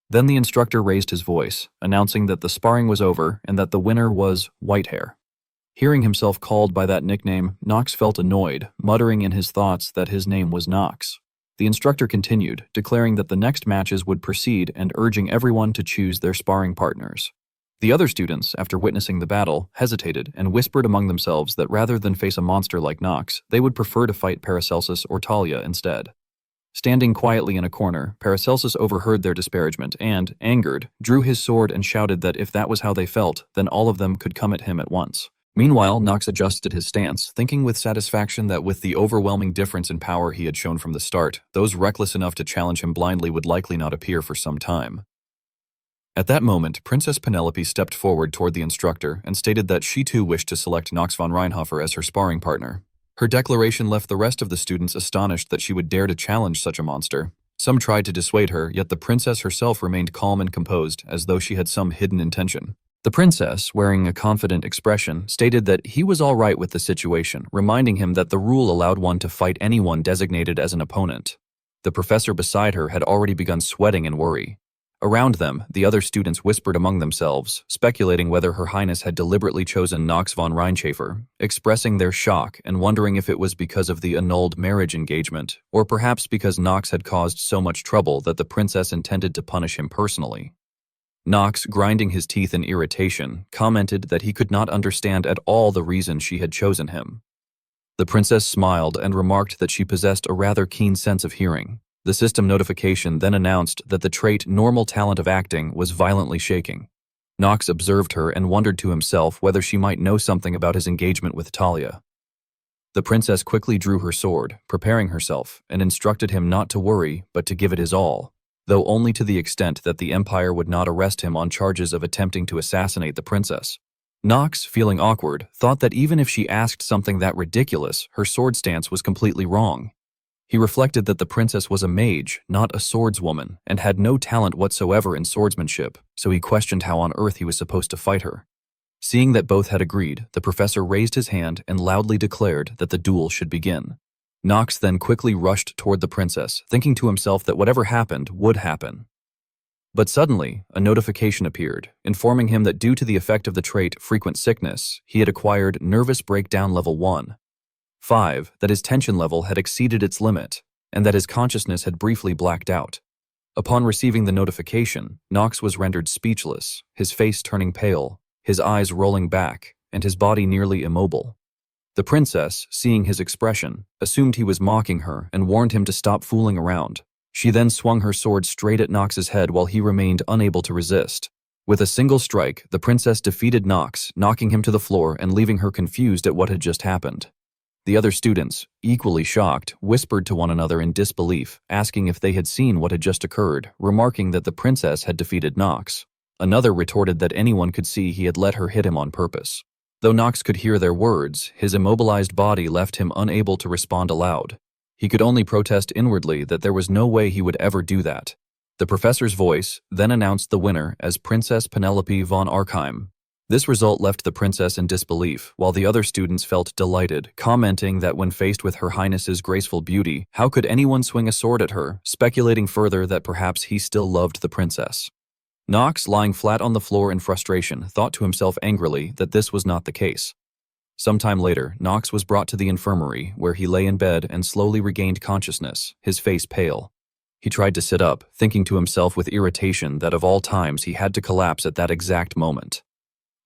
Then the instructor raised his voice, announcing that the sparring was over and that the winner was Whitehair. Hearing himself called by that nickname, Nox felt annoyed, muttering in his thoughts that his name was Nox. The instructor continued, declaring that the next matches would proceed and urging everyone to choose their sparring partners. The other students, after witnessing the battle, hesitated and whispered among themselves that rather than face a monster like Nox, they would prefer to fight Paracelsus or Talia instead. Standing quietly in a corner, Paracelsus overheard their disparagement and, angered, drew his sword and shouted that if that was how they felt, then all of them could come at him at once. Meanwhile, Nox adjusted his stance, thinking with satisfaction that with the overwhelming difference in power he had shown from the start, those reckless enough to challenge him blindly would likely not appear for some time. At that moment, Princess Penelope stepped forward toward the instructor and stated that she too wished to select Nox von Reinhofer as her sparring partner. Her declaration left the rest of the students astonished that she would dare to challenge such a monster. Some tried to dissuade her, yet the princess herself remained calm and composed, as though she had some hidden intention. The princess, wearing a confident expression, stated that he was all right with the situation, reminding him that the rule allowed one to fight anyone designated as an opponent. The professor beside her had already begun sweating in worry. Around them, the other students whispered among themselves, speculating whether Her Highness had deliberately chosen Nox von Reinhofer, expressing their shock and wondering if it was because of the annulled marriage engagement, or perhaps because Nox had caused so much trouble that the princess intended to punish him personally. Nox, grinding his teeth in irritation, commented that he could not understand at all the reason she had chosen him. The princess smiled and remarked that she possessed a rather keen sense of hearing. The system notification then announced that the trait normal talent of acting was violently shaking. Nox observed her and wondered to himself whether she might know something about his engagement with Talia. The princess quickly drew her sword, preparing herself, and instructed him not to worry but to give it his all, though only to the extent that the Empire would not arrest him on charges of attempting to assassinate the princess. Nox, feeling awkward, thought that even if she asked something that ridiculous, her sword stance was completely wrong. He reflected that the princess was a mage, not a swordswoman, and had no talent whatsoever in swordsmanship, so he questioned how on earth he was supposed to fight her. Seeing that both had agreed, the professor raised his hand and loudly declared that the duel should begin. Nox then quickly rushed toward the princess, thinking to himself that whatever happened would happen. But suddenly, a notification appeared, informing him that due to the effect of the trait frequent sickness, he had acquired nervous breakdown level 1. 5, that his tension level had exceeded its limit, and that his consciousness had briefly blacked out. Upon receiving the notification, Nox was rendered speechless, his face turning pale, his eyes rolling back, and his body nearly immobile. The princess, seeing his expression, assumed he was mocking her and warned him to stop fooling around. She then swung her sword straight at Nox's head while he remained unable to resist. With a single strike, the princess defeated Nox, knocking him to the floor and leaving her confused at what had just happened. The other students, equally shocked, whispered to one another in disbelief, asking if they had seen what had just occurred, remarking that the princess had defeated Nox. Another retorted that anyone could see he had let her hit him on purpose. Though Nox could hear their words, his immobilized body left him unable to respond aloud. He could only protest inwardly that there was no way he would ever do that. The professor's voice then announced the winner as Princess Penelope von Arkheim. This result left the princess in disbelief, while the other students felt delighted, commenting that when faced with Her Highness's graceful beauty, how could anyone swing a sword at her, speculating further that perhaps he still loved the princess. Nox, lying flat on the floor in frustration, thought to himself angrily that this was not the case. Sometime later, Nox was brought to the infirmary, where he lay in bed and slowly regained consciousness, his face pale. He tried to sit up, thinking to himself with irritation that of all times he had to collapse at that exact moment.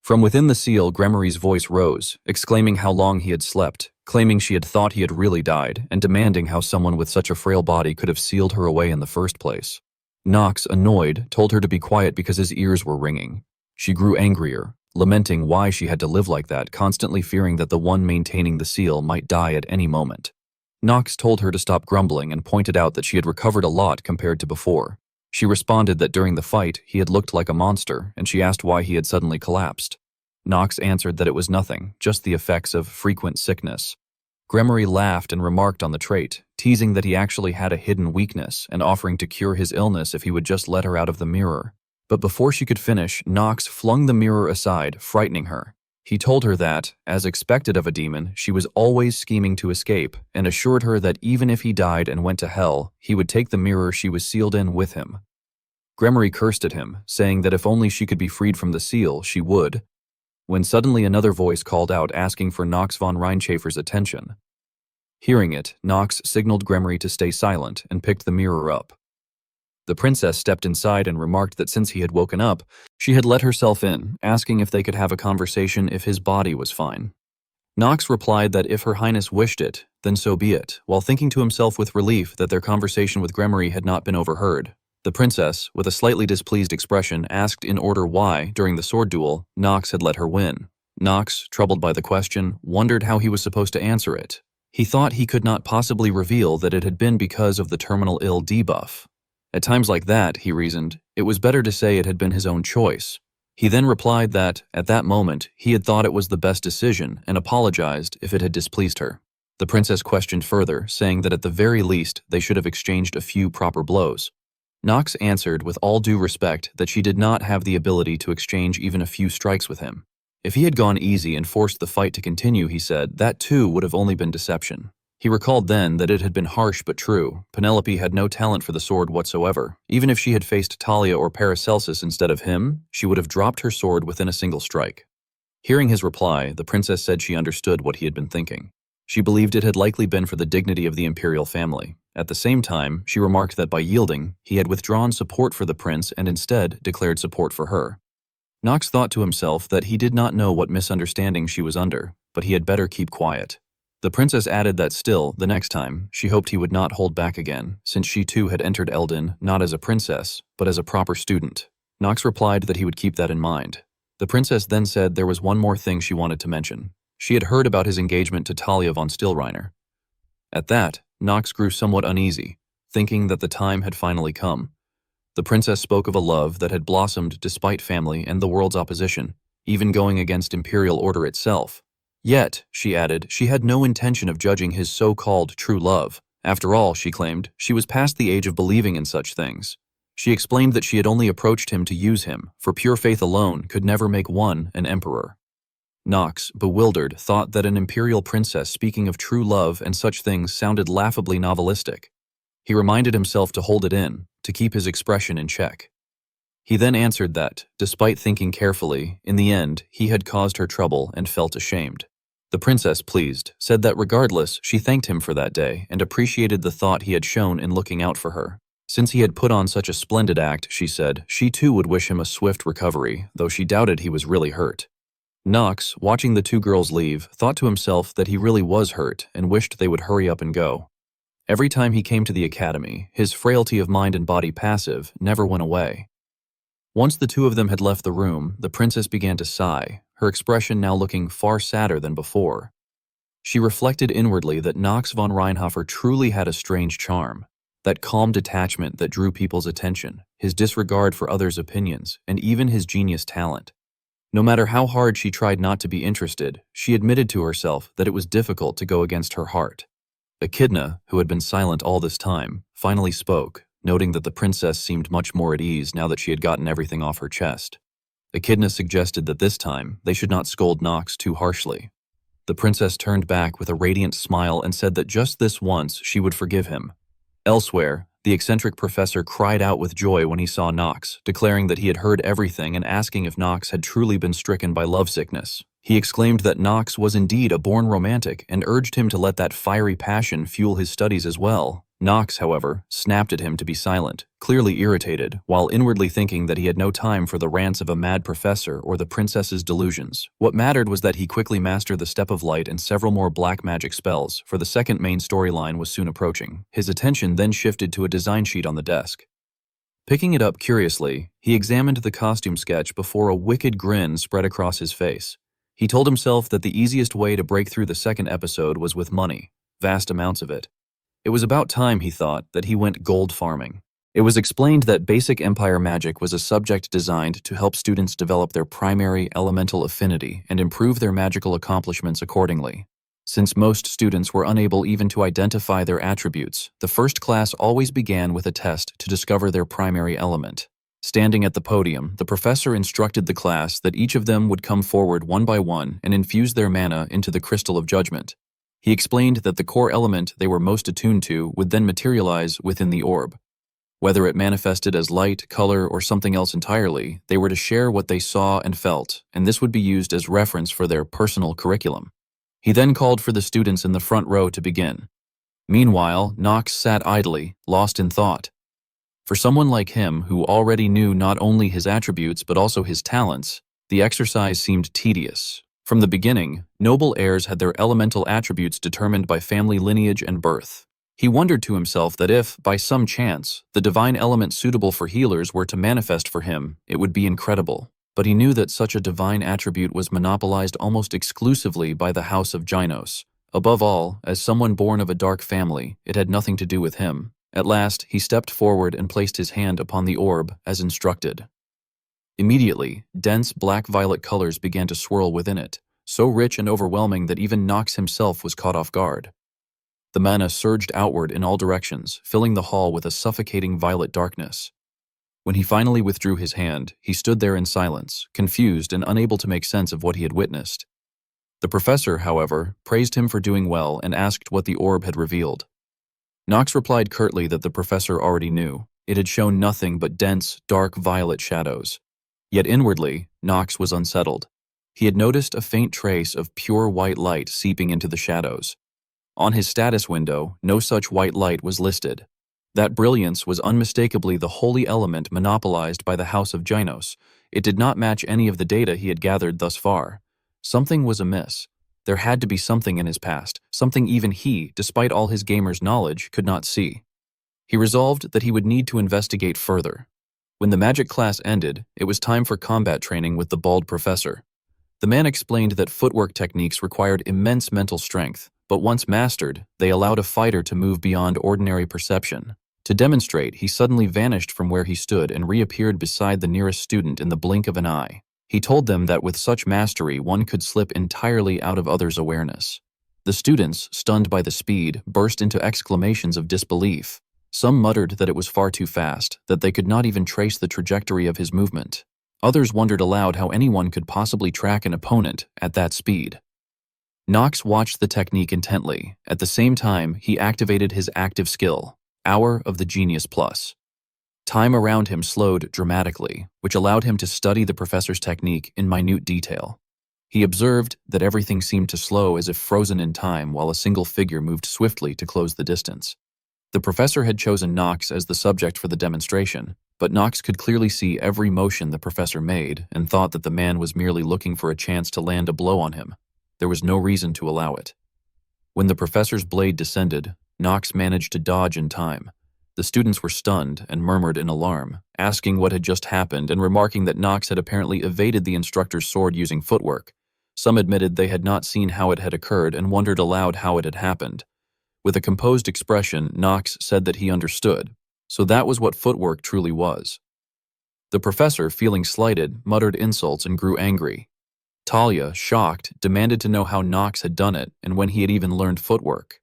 From within the seal, Gremory's voice rose, exclaiming how long he had slept, claiming she had thought he had really died, and demanding how someone with such a frail body could have sealed her away in the first place. Nox, annoyed, told her to be quiet because his ears were ringing. She grew angrier, lamenting why she had to live like that, constantly fearing that the one maintaining the seal might die at any moment. Nox told her to stop grumbling and pointed out that she had recovered a lot compared to before. She responded that during the fight, he had looked like a monster, and she asked why he had suddenly collapsed. Knox answered that it was nothing, just the effects of frequent sickness. Gremory laughed and remarked on the trait, teasing that he actually had a hidden weakness and offering to cure his illness if he would just let her out of the mirror. But before she could finish, Knox flung the mirror aside, frightening her. He told her that, as expected of a demon, she was always scheming to escape, and assured her that even if he died and went to hell, he would take the mirror she was sealed in with him. Gremory cursed at him, saying that if only she could be freed from the seal, she would, when suddenly another voice called out asking for Knox von Reinschäfer's attention. Hearing it, Knox signaled Gremory to stay silent and picked the mirror up. The princess stepped inside and remarked that since he had woken up, she had let herself in, asking if they could have a conversation if his body was fine. Knox replied that if Her Highness wished it, then so be it, while thinking to himself with relief that their conversation with Gremory had not been overheard. The princess, with a slightly displeased expression, asked in order why, during the sword duel, Knox had let her win. Knox, troubled by the question, wondered how he was supposed to answer it. He thought he could not possibly reveal that it had been because of the terminal ill debuff. At times like that, he reasoned, it was better to say it had been his own choice. He then replied that, at that moment, he had thought it was the best decision and apologized if it had displeased her. The princess questioned further, saying that at the very least they should have exchanged a few proper blows. Knox answered with all due respect that she did not have the ability to exchange even a few strikes with him. If he had gone easy and forced the fight to continue, he said, that too would have only been deception. He recalled then that it had been harsh but true. Penelope had no talent for the sword whatsoever. Even if she had faced Talia or Paracelsus instead of him, she would have dropped her sword within a single strike. Hearing his reply, the princess said she understood what he had been thinking. She believed it had likely been for the dignity of the imperial family. At the same time, she remarked that by yielding, he had withdrawn support for the prince and instead declared support for her. Knox thought to himself that he did not know what misunderstanding she was under, but he had better keep quiet. The princess added that still, the next time, she hoped he would not hold back again, since she too had entered Eldin not as a princess, but as a proper student. Knox replied that he would keep that in mind. The princess then said there was one more thing she wanted to mention. She had heard about his engagement to Talia von Stillreiner. At that, Knox grew somewhat uneasy, thinking that the time had finally come. The princess spoke of a love that had blossomed despite family and the world's opposition, even going against imperial order itself. Yet, she added, she had no intention of judging his so-called true love. After all, she claimed, she was past the age of believing in such things. She explained that she had only approached him to use him, for pure faith alone could never make one an emperor. Knox, bewildered, thought that an imperial princess speaking of true love and such things sounded laughably novelistic. He reminded himself to hold it in, to keep his expression in check. He then answered that, despite thinking carefully, in the end, he had caused her trouble and felt ashamed. The princess, pleased, said that regardless, she thanked him for that day and appreciated the thought he had shown in looking out for her. Since he had put on such a splendid act, she said, she too would wish him a swift recovery, though she doubted he was really hurt. Knox, watching the two girls leave, thought to himself that he really was hurt and wished they would hurry up and go. Every time he came to the academy, his frailty of mind and body passive never went away. Once the two of them had left the room, the princess began to sigh, her expression now looking far sadder than before. She reflected inwardly that Knox von Reinhofer truly had a strange charm, that calm detachment that drew people's attention, his disregard for others' opinions, and even his genius talent. No matter how hard she tried not to be interested, she admitted to herself that it was difficult to go against her heart. Echidna, who had been silent all this time, finally spoke, noting that the princess seemed much more at ease now that she had gotten everything off her chest. Echidna suggested that this time they should not scold Knox too harshly. The princess turned back with a radiant smile and said that just this once she would forgive him. Elsewhere, the eccentric professor cried out with joy when he saw Knox, declaring that he had heard everything and asking if Knox had truly been stricken by lovesickness. He exclaimed that Knox was indeed a born romantic and urged him to let that fiery passion fuel his studies as well. Knox, however, snapped at him to be silent, clearly irritated, while inwardly thinking that he had no time for the rants of a mad professor or the princess's delusions. What mattered was that he quickly mastered the Step of Light and several more black magic spells, for the second main storyline was soon approaching. His attention then shifted to a design sheet on the desk. Picking it up curiously, he examined the costume sketch before a wicked grin spread across his face. He told himself that the easiest way to break through the second episode was with money, vast amounts of it. It was about time, he thought, that he went gold farming. It was explained that basic empire magic was a subject designed to help students develop their primary elemental affinity and improve their magical accomplishments accordingly. Since most students were unable even to identify their attributes, the first class always began with a test to discover their primary element. Standing at the podium, the professor instructed the class that each of them would come forward one by one and infuse their mana into the crystal of judgment. He explained that the core element they were most attuned to would then materialize within the orb. Whether it manifested as light, color, or something else entirely, they were to share what they saw and felt, and this would be used as reference for their personal curriculum. He then called for the students in the front row to begin. Meanwhile, Knox sat idly, lost in thought. For someone like him, who already knew not only his attributes but also his talents, the exercise seemed tedious. From the beginning, noble heirs had their elemental attributes determined by family lineage and birth. He wondered to himself that if, by some chance, the divine element suitable for healers were to manifest for him, it would be incredible. But he knew that such a divine attribute was monopolized almost exclusively by the House of Gynos. Above all, as someone born of a dark family, it had nothing to do with him. At last, he stepped forward and placed his hand upon the orb, as instructed. Immediately, dense black-violet colors began to swirl within it, so rich and overwhelming that even Knox himself was caught off guard. The mana surged outward in all directions, filling the hall with a suffocating violet darkness. When he finally withdrew his hand, he stood there in silence, confused and unable to make sense of what he had witnessed. The professor, however, praised him for doing well and asked what the orb had revealed. Knox replied curtly that the professor already knew. It had shown nothing but dense, dark violet shadows. Yet inwardly, Knox was unsettled. He had noticed a faint trace of pure white light seeping into the shadows. On his status window, no such white light was listed. That brilliance was unmistakably the holy element monopolized by the House of Gynos. It did not match any of the data he had gathered thus far. Something was amiss. There had to be something in his past, something even he, despite all his gamer's knowledge, could not see. He resolved that he would need to investigate further. When the magic class ended, it was time for combat training with the bald professor. The man explained that footwork techniques required immense mental strength, but once mastered, they allowed a fighter to move beyond ordinary perception. To demonstrate, he suddenly vanished from where he stood and reappeared beside the nearest student in the blink of an eye. He told them that with such mastery, one could slip entirely out of others' awareness. The students, stunned by the speed, burst into exclamations of disbelief. Some muttered that it was far too fast, that they could not even trace the trajectory of his movement. Others wondered aloud how anyone could possibly track an opponent at that speed. Knox watched the technique intently. At the same time, he activated his active skill, Hour of the Genius Plus. Time around him slowed dramatically, which allowed him to study the professor's technique in minute detail. He observed that everything seemed to slow as if frozen in time while a single figure moved swiftly to close the distance. The professor had chosen Knox as the subject for the demonstration, but Knox could clearly see every motion the professor made and thought that the man was merely looking for a chance to land a blow on him. There was no reason to allow it. When the professor's blade descended, Knox managed to dodge in time. The students were stunned and murmured in alarm, asking what had just happened and remarking that Knox had apparently evaded the instructor's sword using footwork. Some admitted they had not seen how it had occurred and wondered aloud how it had happened. With a composed expression, Knox said that he understood. So that was what footwork truly was. The professor, feeling slighted, muttered insults and grew angry. Talia, shocked, demanded to know how Knox had done it and when he had even learned footwork.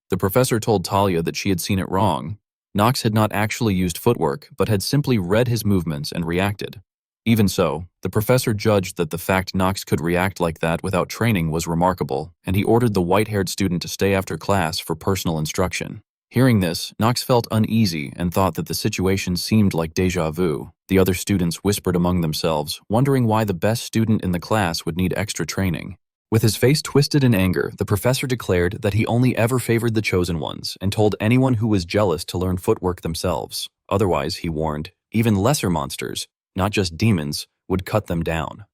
The professor told Talia that she had seen it wrong. Knox had not actually used footwork, but had simply read his movements and reacted. Even so, the professor judged that the fact Knox could react like that without training was remarkable, and he ordered the white-haired student to stay after class for personal instruction. Hearing this, Knox felt uneasy and thought that the situation seemed like déjà vu. The other students whispered among themselves, wondering why the best student in the class would need extra training. With his face twisted in anger, the professor declared that he only ever favored the chosen ones and told anyone who was jealous to learn footwork themselves. Otherwise, he warned, even lesser monsters, not just demons, would cut them down.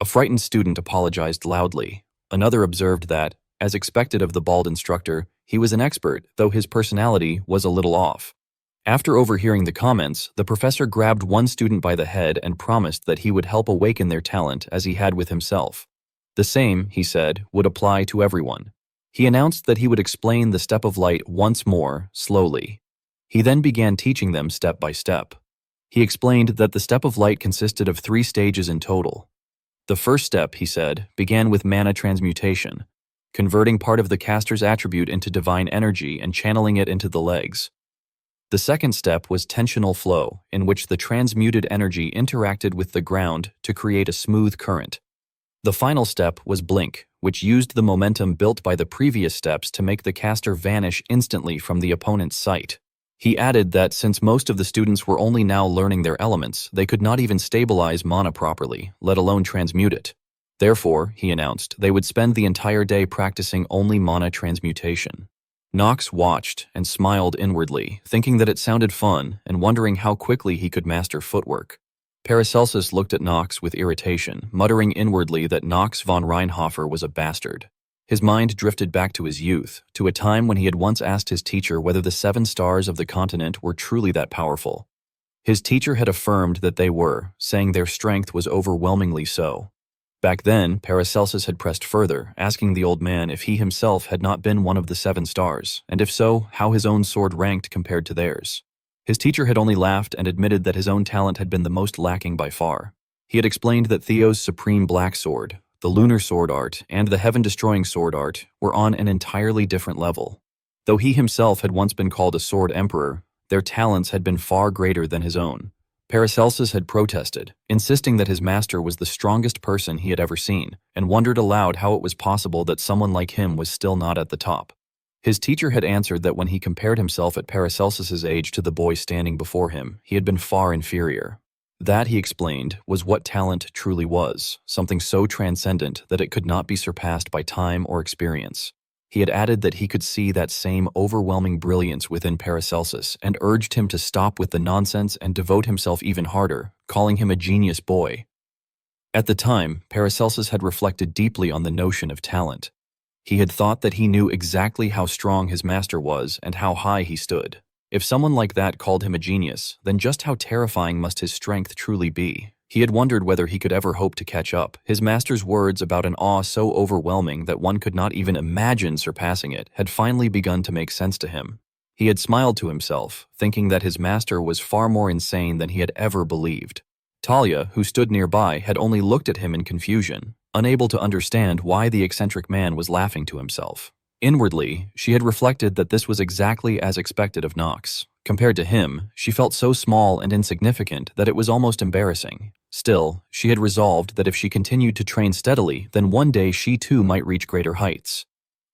A frightened student apologized loudly. Another observed that, as expected of the bald instructor, he was an expert, though his personality was a little off. After overhearing the comments, the professor grabbed one student by the head and promised that he would help awaken their talent as he had with himself. The same, he said, would apply to everyone. He announced that he would explain the step of light once more, slowly. He then began teaching them step by step. He explained that the step of light consisted of 3 stages in total. The first step, he said, began with mana transmutation, converting part of the caster's attribute into divine energy and channeling it into the legs. The second step was tensional flow, in which the transmuted energy interacted with the ground to create a smooth current. The final step was blink, which used the momentum built by the previous steps to make the caster vanish instantly from the opponent's sight. He added that since most of the students were only now learning their elements, they could not even stabilize mana properly, let alone transmute it. Therefore, he announced, they would spend the entire day practicing only mana transmutation. Nox watched and smiled inwardly, thinking that it sounded fun and wondering how quickly he could master footwork. Paracelsus looked at Nox with irritation, muttering inwardly that Nox von Reinhofer was a bastard. His mind drifted back to his youth, to a time when he had once asked his teacher whether the 7 stars of the continent were truly that powerful. His teacher had affirmed that they were, saying their strength was overwhelmingly so. Back then, Paracelsus had pressed further, asking the old man if he himself had not been one of the 7 stars, and if so, how his own sword ranked compared to theirs. His teacher had only laughed and admitted that his own talent had been the most lacking by far. He had explained that Theo's supreme black sword, the lunar sword art, and the heaven-destroying sword art were on an entirely different level. Though he himself had once been called a sword emperor, their talents had been far greater than his own. Paracelsus had protested, insisting that his master was the strongest person he had ever seen, and wondered aloud how it was possible that someone like him was still not at the top. His teacher had answered that when he compared himself at Paracelsus's age to the boy standing before him, he had been far inferior. That, he explained, was what talent truly was, something so transcendent that it could not be surpassed by time or experience. He had added that he could see that same overwhelming brilliance within Paracelsus and urged him to stop with the nonsense and devote himself even harder, calling him a genius boy. At the time, Paracelsus had reflected deeply on the notion of talent. He had thought that he knew exactly how strong his master was and how high he stood. If someone like that called him a genius, then just how terrifying must his strength truly be? He had wondered whether he could ever hope to catch up. His master's words about an awe so overwhelming that one could not even imagine surpassing it had finally begun to make sense to him. He had smiled to himself, thinking that his master was far more insane than he had ever believed. Talia, who stood nearby, had only looked at him in confusion, unable to understand why the eccentric man was laughing to himself. Inwardly, she had reflected that this was exactly as expected of Nox. Compared to him, she felt so small and insignificant that it was almost embarrassing. Still, she had resolved that if she continued to train steadily, then one day she too might reach greater heights.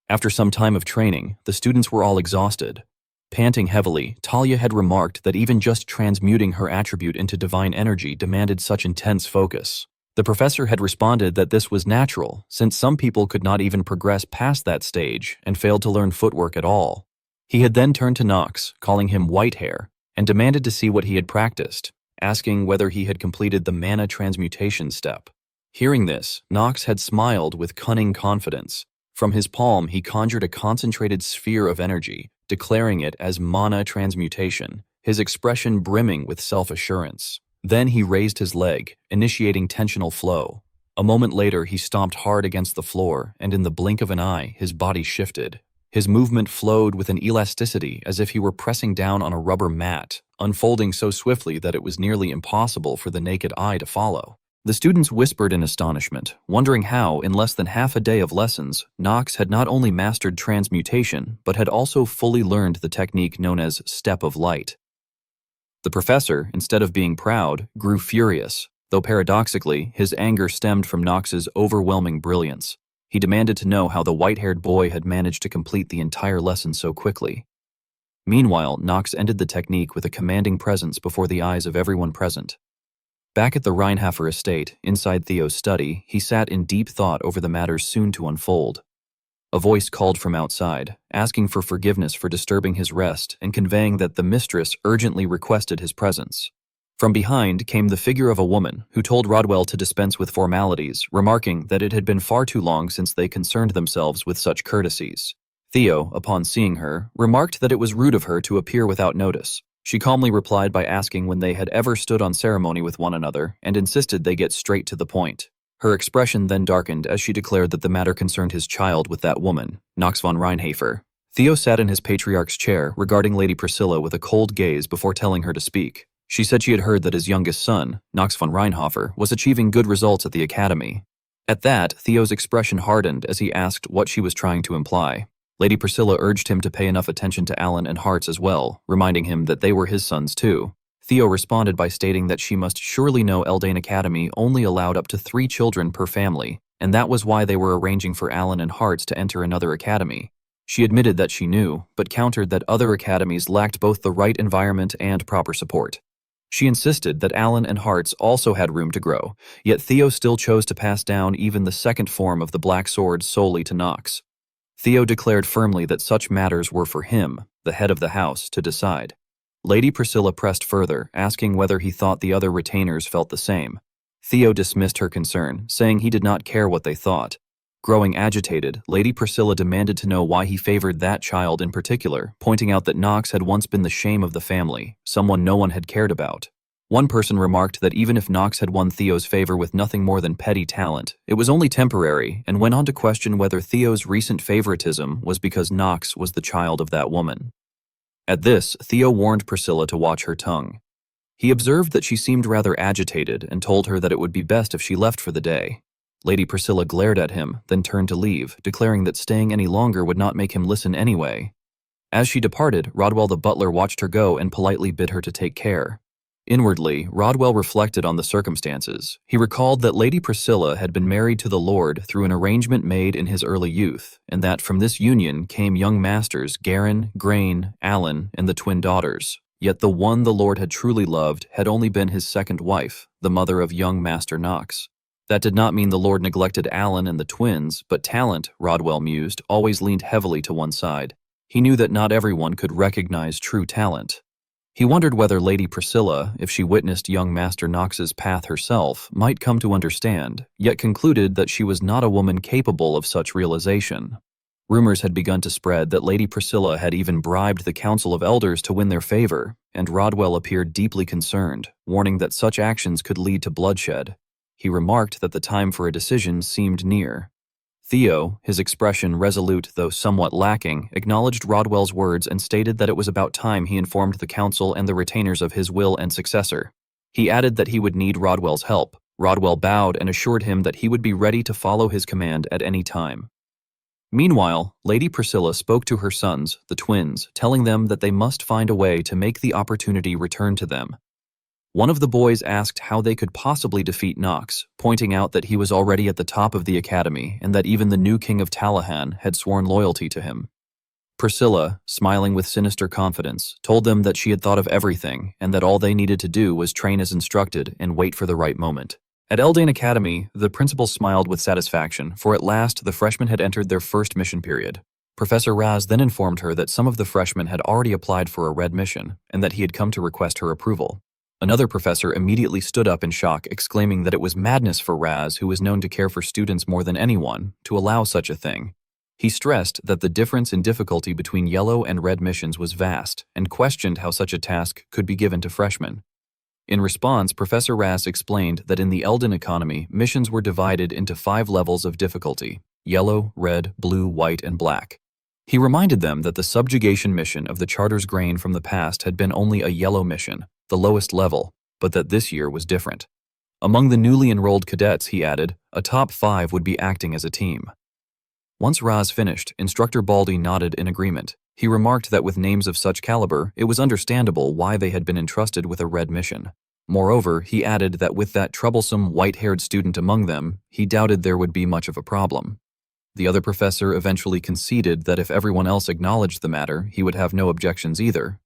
After some time of training, the students were all exhausted. Panting heavily, Talia had remarked that even just transmuting her attribute into divine energy demanded such intense focus. The professor had responded that this was natural, since some people could not even progress past that stage and failed to learn footwork at all. He had then turned to Nox, calling him Whitehair, and demanded to see what he had practiced, asking whether he had completed the mana transmutation step. Hearing this, Nox had smiled with cunning confidence. From his palm, he conjured a concentrated sphere of energy, declaring it as mana transmutation, his expression brimming with self-assurance. Then he raised his leg, initiating tensional flow. A moment later, he stomped hard against the floor, and in the blink of an eye, his body shifted. His movement flowed with an elasticity as if he were pressing down on a rubber mat, unfolding so swiftly that it was nearly impossible for the naked eye to follow. The students whispered in astonishment, wondering how, in less than half a day of lessons, Nox had not only mastered transmutation, but had also fully learned the technique known as Step of Light. The professor, instead of being proud, grew furious, though paradoxically, his anger stemmed from Nox's overwhelming brilliance. He demanded to know how the white-haired boy had managed to complete the entire lesson so quickly. Meanwhile, Nox ended the technique with a commanding presence before the eyes of everyone present. Back at the Reinhofer estate, inside Theo's study, he sat in deep thought over the matters soon to unfold. A voice called from outside, asking for forgiveness for disturbing his rest and conveying that the mistress urgently requested his presence. From behind came the figure of a woman who told Rodwell to dispense with formalities, remarking that it had been far too long since they concerned themselves with such courtesies. Theo, upon seeing her, remarked that it was rude of her to appear without notice. She calmly replied by asking when they had ever stood on ceremony with one another and insisted they get straight to the point. Her expression then darkened as she declared that the matter concerned his child with that woman, Nox von Reinhofer. Theo sat in his patriarch's chair, regarding Lady Priscilla with a cold gaze before telling her to speak. She said she had heard that his youngest son, Knox von Reinhofer, was achieving good results at the academy. At that, Theo's expression hardened as he asked what she was trying to imply. Lady Priscilla urged him to pay enough attention to Alan and Hartz as well, reminding him that they were his sons too. Theo responded by stating that she must surely know Eldane Academy only allowed up to 3 children per family, and that was why they were arranging for Alan and Hartz to enter another academy. She admitted that she knew, but countered that other academies lacked both the right environment and proper support. She insisted that Alan and Hartz also had room to grow, yet Theo still chose to pass down even the second form of the Black Sword solely to Knox. Theo declared firmly that such matters were for him, the head of the house, to decide. Lady Priscilla pressed further, asking whether he thought the other retainers felt the same. Theo dismissed her concern, saying he did not care what they thought. Growing agitated, Lady Priscilla demanded to know why he favored that child in particular, pointing out that Knox had once been the shame of the family, someone no one had cared about. One person remarked that even if Knox had won Theo's favor with nothing more than petty talent, it was only temporary, and went on to question whether Theo's recent favoritism was because Knox was the child of that woman. At this, Theo warned Priscilla to watch her tongue. He observed that she seemed rather agitated and told her that it would be best if she left for the day. Lady Priscilla glared at him, then turned to leave, declaring that staying any longer would not make him listen anyway. As she departed, Rodwell the butler watched her go and politely bid her to take care. Inwardly, Rodwell reflected on the circumstances. He recalled that Lady Priscilla had been married to the Lord through an arrangement made in his early youth, and that from this union came young masters Garin, Grain, Alan, and the twin daughters. Yet the one the Lord had truly loved had only been his second wife, the mother of young Master Knox. That did not mean the Lord neglected Alan and the twins, but talent, Rodwell mused, always leaned heavily to one side. He knew that not everyone could recognize true talent. He wondered whether Lady Priscilla, if she witnessed young Master Knox's path herself, might come to understand, yet concluded that she was not a woman capable of such realization. Rumors had begun to spread that Lady Priscilla had even bribed the Council of Elders to win their favor, and Rodwell appeared deeply concerned, warning that such actions could lead to bloodshed. He remarked that the time for a decision seemed near. Theo, his expression resolute though somewhat lacking, acknowledged Rodwell's words and stated that it was about time he informed the council and the retainers of his will and successor. He added that he would need Rodwell's help. Rodwell bowed and assured him that he would be ready to follow his command at any time. Meanwhile, Lady Priscilla spoke to her sons, the twins, telling them that they must find a way to make the opportunity return to them. One of the boys asked how they could possibly defeat Knox, pointing out that he was already at the top of the academy and that even the new king of Talahan had sworn loyalty to him. Priscilla, smiling with sinister confidence, told them that she had thought of everything and that all they needed to do was train as instructed and wait for the right moment. At Eldane Academy, the principal smiled with satisfaction, for at last the freshmen had entered their first mission period. Professor Raz then informed her that some of the freshmen had already applied for a red mission and that he had come to request her approval. Another professor immediately stood up in shock, exclaiming that it was madness for Raz, who was known to care for students more than anyone, to allow such a thing. He stressed that the difference in difficulty between yellow and red missions was vast, and questioned how such a task could be given to freshmen. In response, Professor Raz explained that in the Elden economy, missions were divided into 5 levels of difficulty: yellow, red, blue, white, and black. He reminded them that the subjugation mission of the Charter's grain from the past had been only a yellow mission, the lowest level, but that this year was different. Among the newly enrolled cadets, he added, a top 5 would be acting as a team. Once Raz finished, Instructor Baldy nodded in agreement. He remarked that with names of such caliber, it was understandable why they had been entrusted with a red mission. Moreover, he added that with that troublesome white-haired student among them, he doubted there would be much of a problem. The other professor eventually conceded that if everyone else acknowledged the matter, he would have no objections either.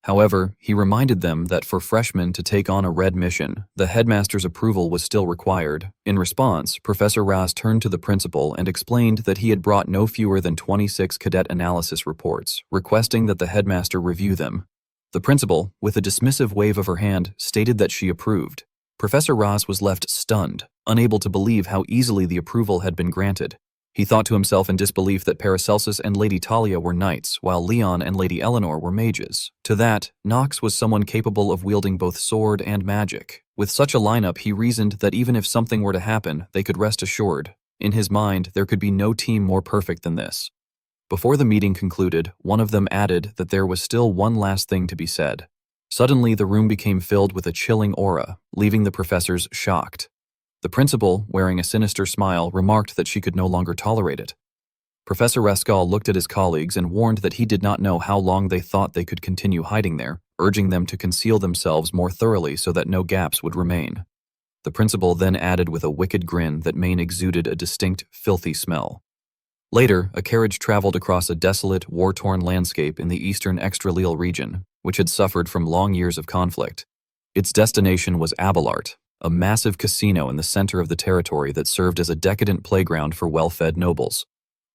However, he reminded them that for freshmen to take on a red mission, the headmaster's approval was still required. In response, Professor Raz turned to the principal and explained that he had brought no fewer than 26 cadet analysis reports, requesting that the headmaster review them. The principal, with a dismissive wave of her hand, stated that she approved. Professor Raz was left stunned, unable to believe how easily the approval had been granted. He thought to himself in disbelief that Paracelsus and Lady Talia were knights, while Leon and Lady Eleanor were mages. To that, Knox was someone capable of wielding both sword and magic. With such a lineup, he reasoned that even if something were to happen, they could rest assured. In his mind, there could be no team more perfect than this. Before the meeting concluded, one of them added that there was still one last thing to be said. Suddenly, the room became filled with a chilling aura, leaving the professors shocked. The principal, wearing a sinister smile, remarked that she could no longer tolerate it. Professor Rascal looked at his colleagues and warned that he did not know how long they thought they could continue hiding there, urging them to conceal themselves more thoroughly so that no gaps would remain. The principal then added with a wicked grin that Maine exuded a distinct, filthy smell. Later, a carriage traveled across a desolate, war-torn landscape in the eastern extraleal region, which had suffered from long years of conflict. Its destination was Abelard, a massive casino in the center of the territory that served as a decadent playground for well-fed nobles.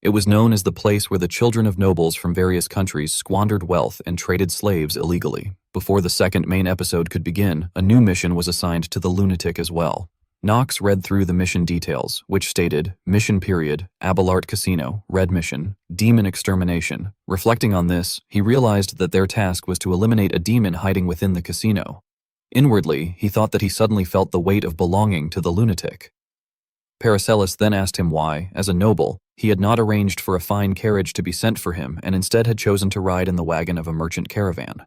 It was known as the place where the children of nobles from various countries squandered wealth and traded slaves illegally. Before the second main episode could begin, a new mission was assigned to the lunatic as well. Knox read through the mission details, which stated, Mission period, Abelard Casino, Red Mission, Demon Extermination. Reflecting on this, he realized that their task was to eliminate a demon hiding within the casino. Inwardly, he thought that he suddenly felt the weight of belonging to the lunatic. Paracelsus then asked him why, as a noble, he had not arranged for a fine carriage to be sent for him and instead had chosen to ride in the wagon of a merchant caravan.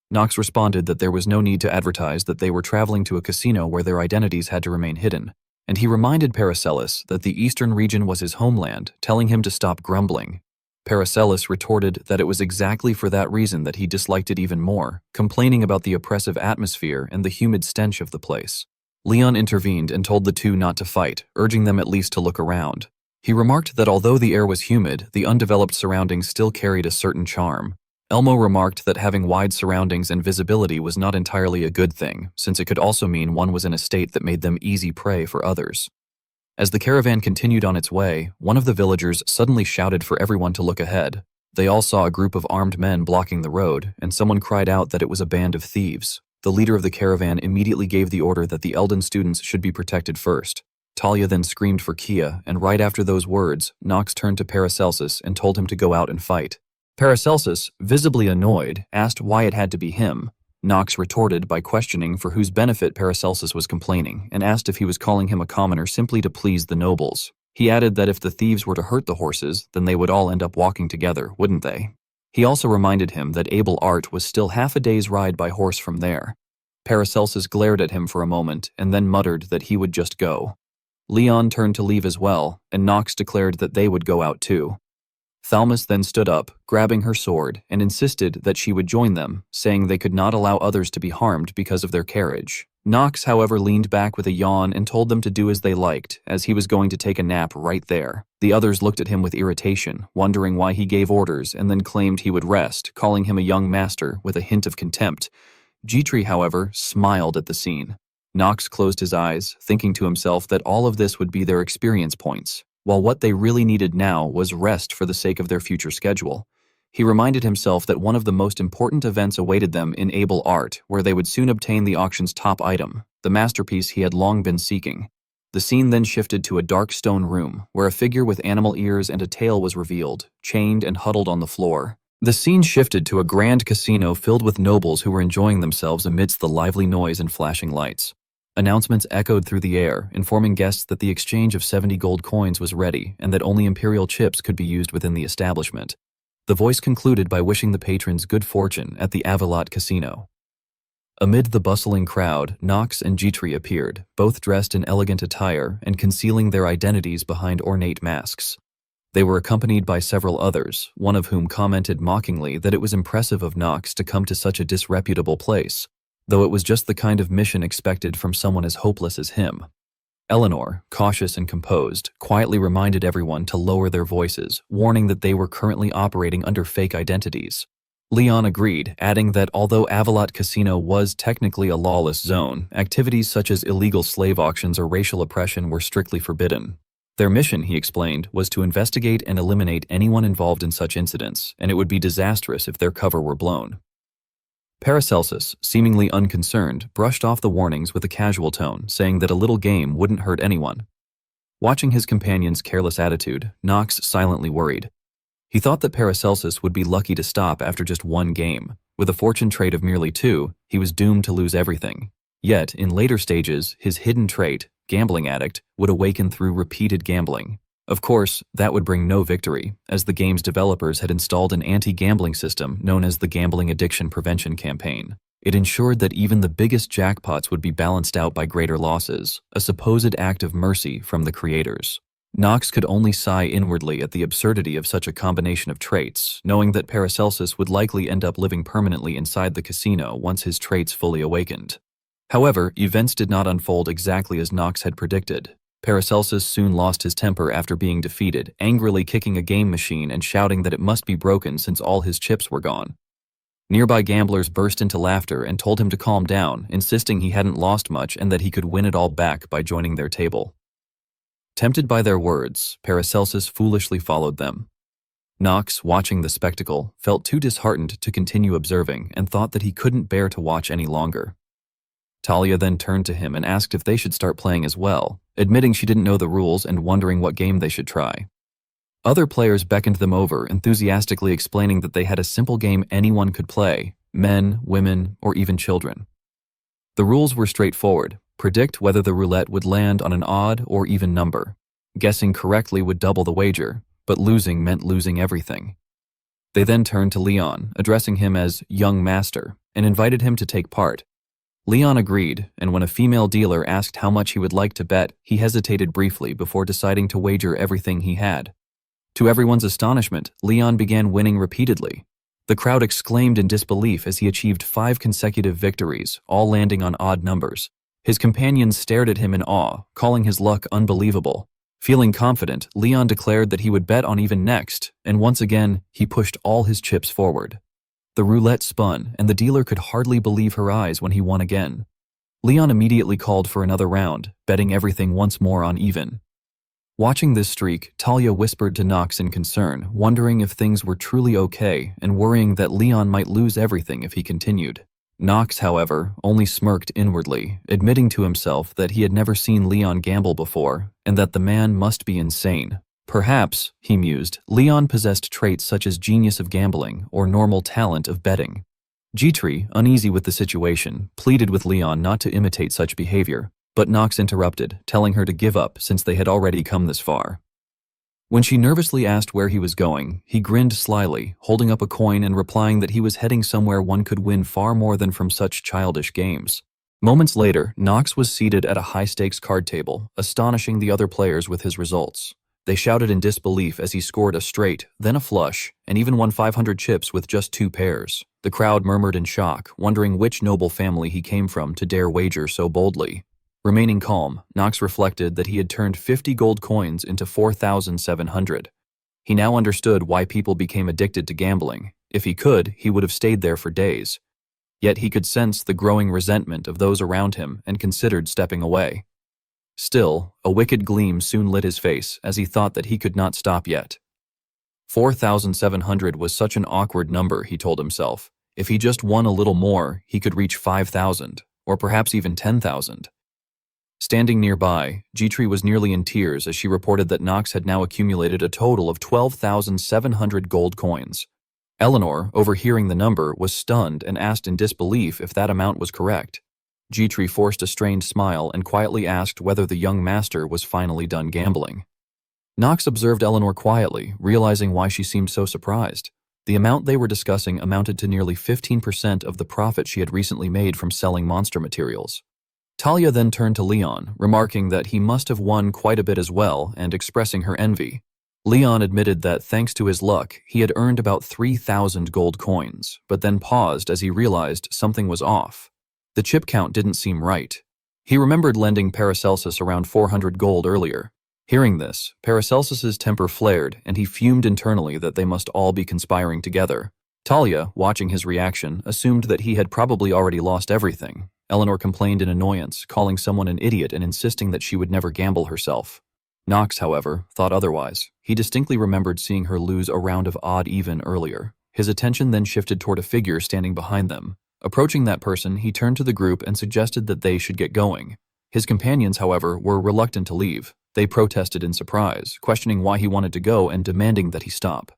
Knox responded that there was no need to advertise that they were traveling to a casino where their identities had to remain hidden, and he reminded Paracelsus that the eastern region was his homeland, telling him to stop grumbling. Paracelsus retorted that it was exactly for that reason that he disliked it even more, complaining about the oppressive atmosphere and the humid stench of the place. Leon intervened and told the two not to fight, urging them at least to look around. He remarked that although the air was humid, the undeveloped surroundings still carried a certain charm. Elmo remarked that having wide surroundings and visibility was not entirely a good thing, since it could also mean one was in a state that made them easy prey for others. As the caravan continued on its way, one of the villagers suddenly shouted for everyone to look ahead. They all saw a group of armed men blocking the road, and someone cried out that it was a band of thieves. The leader of the caravan immediately gave the order that the Eldon students should be protected first. Talia then screamed for Kia, and right after those words, Knox turned to Paracelsus and told him to go out and fight. Paracelsus, visibly annoyed, asked why it had to be him. Knox retorted by questioning for whose benefit Paracelsus was complaining, and asked if he was calling him a commoner simply to please the nobles. He added that if the thieves were to hurt the horses, then they would all end up walking together, wouldn't they? He also reminded him that Abelard was still half a day's ride by horse from there. Paracelsus glared at him for a moment, and then muttered that he would just go. Leon turned to leave as well, and Knox declared that they would go out too. Thalmus then stood up, grabbing her sword, and insisted that she would join them, saying they could not allow others to be harmed because of their carriage. Knox, however, leaned back with a yawn and told them to do as they liked, as he was going to take a nap right there. The others looked at him with irritation, wondering why he gave orders, and then claimed he would rest, calling him a young master with a hint of contempt. Gitri, however, smiled at the scene. Knox closed his eyes, thinking to himself that all of this would be their experience points, while what they really needed now was rest for the sake of their future schedule. He reminded himself that one of the most important events awaited them in Able Art, where they would soon obtain the auction's top item, the masterpiece he had long been seeking. The scene then shifted to a dark stone room, where a figure with animal ears and a tail was revealed, chained and huddled on the floor. The scene shifted to a grand casino filled with nobles who were enjoying themselves amidst the lively noise and flashing lights. Announcements echoed through the air, informing guests that the exchange of 70 gold coins was ready and that only imperial chips could be used within the establishment. The voice concluded by wishing the patrons good fortune at the Avalot Casino. Amid the bustling crowd, Knox and Gitri appeared, both dressed in elegant attire and concealing their identities behind ornate masks. They were accompanied by several others, one of whom commented mockingly that it was impressive of Knox to come to such a disreputable place, though it was just the kind of mission expected from someone as hopeless as him. Eleanor, cautious and composed, quietly reminded everyone to lower their voices, warning that they were currently operating under fake identities. Leon agreed, adding that although Avalot Casino was technically a lawless zone, activities such as illegal slave auctions or racial oppression were strictly forbidden. Their mission, he explained, was to investigate and eliminate anyone involved in such incidents, and it would be disastrous if their cover were blown. Paracelsus, seemingly unconcerned, brushed off the warnings with a casual tone, saying that a little game wouldn't hurt anyone. Watching his companion's careless attitude, Knox silently worried. He thought that Paracelsus would be lucky to stop after just one game. With a fortune trait of merely 2, he was doomed to lose everything. Yet, in later stages, his hidden trait, gambling addict, would awaken through repeated gambling. Of course, that would bring no victory, as the game's developers had installed an anti-gambling system known as the Gambling Addiction Prevention Campaign. It ensured that even the biggest jackpots would be balanced out by greater losses, a supposed act of mercy from the creators. Nox could only sigh inwardly at the absurdity of such a combination of traits, knowing that Paracelsus would likely end up living permanently inside the casino once his traits fully awakened. However, events did not unfold exactly as Nox had predicted. Paracelsus soon lost his temper after being defeated, angrily kicking a game machine and shouting that it must be broken since all his chips were gone. Nearby gamblers burst into laughter and told him to calm down, insisting he hadn't lost much and that he could win it all back by joining their table. Tempted by their words, Paracelsus foolishly followed them. Nox, watching the spectacle, felt too disheartened to continue observing and thought that he couldn't bear to watch any longer. Talia then turned to him and asked if they should start playing as well, admitting she didn't know the rules and wondering what game they should try. Other players beckoned them over, enthusiastically explaining that they had a simple game anyone could play, men, women, or even children. The rules were straightforward. Predict whether the roulette would land on an odd or even number. Guessing correctly would double the wager, but losing meant losing everything. They then turned to Leon, addressing him as young master, and invited him to take part. Leon agreed, and when a female dealer asked how much he would like to bet, he hesitated briefly before deciding to wager everything he had. To everyone's astonishment, Leon began winning repeatedly. The crowd exclaimed in disbelief as he achieved 5 consecutive victories, all landing on odd numbers. His companions stared at him in awe, calling his luck unbelievable. Feeling confident, Leon declared that he would bet on even next, and once again, he pushed all his chips forward. The roulette spun, and the dealer could hardly believe her eyes when he won again. Leon immediately called for another round, betting everything once more on even. Watching this streak, Talia whispered to Nox in concern, wondering if things were truly okay and worrying that Leon might lose everything if he continued. Nox, however, only smirked inwardly, admitting to himself that he had never seen Leon gamble before and that the man must be insane. Perhaps, he mused, Leon possessed traits such as genius of gambling or normal talent of betting. Jitri, uneasy with the situation, pleaded with Leon not to imitate such behavior. But Nox interrupted, telling her to give up since they had already come this far. When she nervously asked where he was going, he grinned slyly, holding up a coin and replying that he was heading somewhere one could win far more than from such childish games. Moments later, Nox was seated at a high-stakes card table, astonishing the other players with his results. They shouted in disbelief as he scored a straight, then a flush, and even won 500 chips with just 2 pairs. The crowd murmured in shock, wondering which noble family he came from to dare wager so boldly. Remaining calm, Nox reflected that he had turned 50 gold coins into 4,700. He now understood why people became addicted to gambling. If he could, he would have stayed there for days. Yet he could sense the growing resentment of those around him and considered stepping away. Still, a wicked gleam soon lit his face as he thought that he could not stop yet. 4,700 was such an awkward number, he told himself. If he just won a little more, he could reach 5,000, or perhaps even 10,000. Standing nearby, Jitri was nearly in tears as she reported that Nox had now accumulated a total of 12,700 gold coins. Eleanor, overhearing the number, was stunned and asked in disbelief if that amount was correct. Jitri forced a strained smile and quietly asked whether the young master was finally done gambling. Nox observed Eleanor quietly, realizing why she seemed so surprised. The amount they were discussing amounted to nearly 15% of the profit she had recently made from selling monster materials. Talia then turned to Leon, remarking that he must have won quite a bit as well and expressing her envy. Leon admitted that thanks to his luck, he had earned about 3,000 gold coins, but then paused as he realized something was off. The chip count didn't seem right. He remembered lending Paracelsus around 400 gold earlier. Hearing this, Paracelsus's temper flared and he fumed internally that they must all be conspiring together. Talia, watching his reaction, assumed that he had probably already lost everything. Eleanor complained in annoyance, calling someone an idiot and insisting that she would never gamble herself. Nox, however, thought otherwise. He distinctly remembered seeing her lose a round of odd even earlier. His attention then shifted toward a figure standing behind them. Approaching that person, he turned to the group and suggested that they should get going. His companions, however, were reluctant to leave. They protested in surprise, questioning why he wanted to go and demanding that he stop.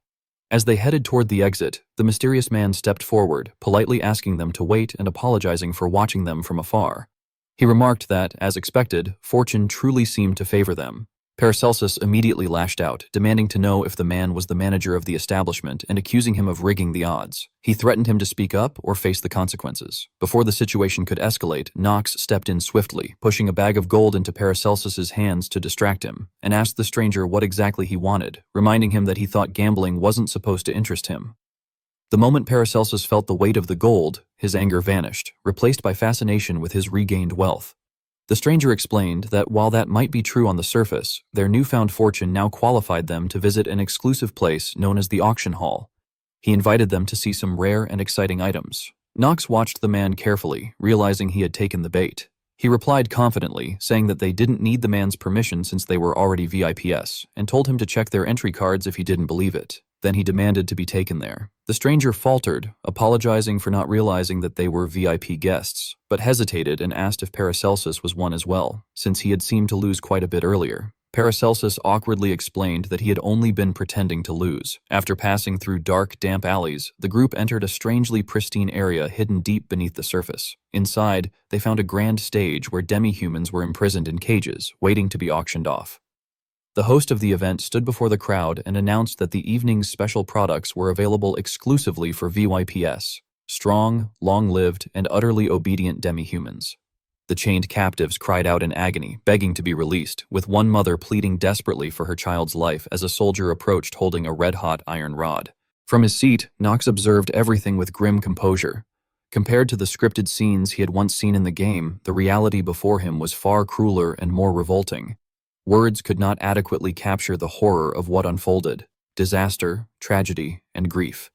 As they headed toward the exit, the mysterious man stepped forward, politely asking them to wait and apologizing for watching them from afar. He remarked that, as expected, fortune truly seemed to favor them. Paracelsus immediately lashed out, demanding to know if the man was the manager of the establishment and accusing him of rigging the odds. He threatened him to speak up or face the consequences. Before the situation could escalate, Knox stepped in swiftly, pushing a bag of gold into Paracelsus's hands to distract him, and asked the stranger what exactly he wanted, reminding him that he thought gambling wasn't supposed to interest him. The moment Paracelsus felt the weight of the gold, his anger vanished, replaced by fascination with his regained wealth. The stranger explained that while that might be true on the surface, their newfound fortune now qualified them to visit an exclusive place known as the auction hall. He invited them to see some rare and exciting items. Knox watched the man carefully, realizing he had taken the bait. He replied confidently, saying that they didn't need the man's permission since they were already VIPs, and told him to check their entry cards if he didn't believe it. Then he demanded to be taken there. The stranger faltered, apologizing for not realizing that they were VIP guests, but hesitated and asked if Paracelsus was one as well, since he had seemed to lose quite a bit earlier. Paracelsus awkwardly explained that he had only been pretending to lose. After passing through dark, damp alleys, the group entered a strangely pristine area hidden deep beneath the surface. Inside, they found a grand stage where demi-humans were imprisoned in cages, waiting to be auctioned off. The host of the event stood before the crowd and announced that the evening's special products were available exclusively for VYPS, strong, long-lived, and utterly obedient demi-humans. The chained captives cried out in agony, begging to be released, with one mother pleading desperately for her child's life as a soldier approached holding a red-hot iron rod. From his seat, Knox observed everything with grim composure. Compared to the scripted scenes he had once seen in the game, the reality before him was far crueler and more revolting. Words could not adequately capture the horror of what unfolded: disaster, tragedy, and grief.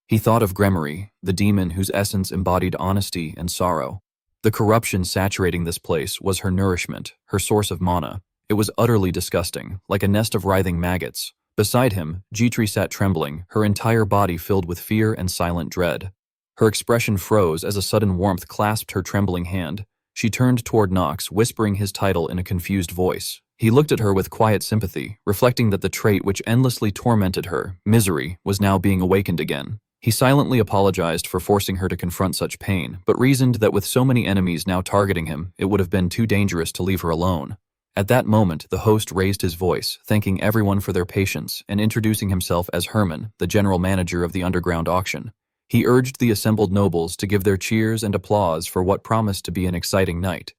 He thought of Gremory, the demon whose essence embodied honesty and sorrow. The corruption saturating this place was her nourishment, her source of mana. It was utterly disgusting, like a nest of writhing maggots. Beside him, Jitri sat trembling, her entire body filled with fear and silent dread. Her expression froze as a sudden warmth clasped her trembling hand. She turned toward Knox, whispering his title in a confused voice. He looked at her with quiet sympathy, reflecting that the trait which endlessly tormented her, misery, was now being awakened again. He silently apologized for forcing her to confront such pain, but reasoned that with so many enemies now targeting him, it would have been too dangerous to leave her alone. At that moment, the host raised his voice, thanking everyone for their patience and introducing himself as Herman, the general manager of the underground auction. He urged the assembled nobles to give their cheers and applause for what promised to be an exciting night.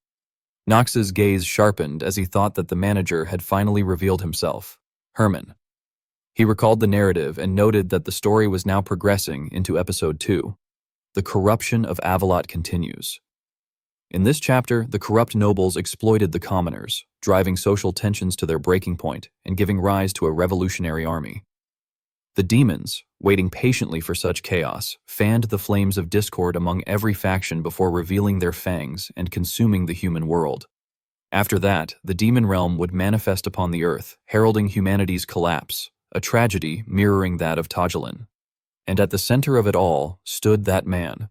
Knox's gaze sharpened as he thought that the manager had finally revealed himself. Herman. He recalled the narrative and noted that the story was now progressing into episode 2. The corruption of Avalot continues. In this chapter, the corrupt nobles exploited the commoners, driving social tensions to their breaking point and giving rise to a revolutionary army. The demons, waiting patiently for such chaos, fanned the flames of discord among every faction before revealing their fangs and consuming the human world. After that, the demon realm would manifest upon the earth, heralding humanity's collapse, a tragedy mirroring that of Togelin. And at the center of it all stood that man.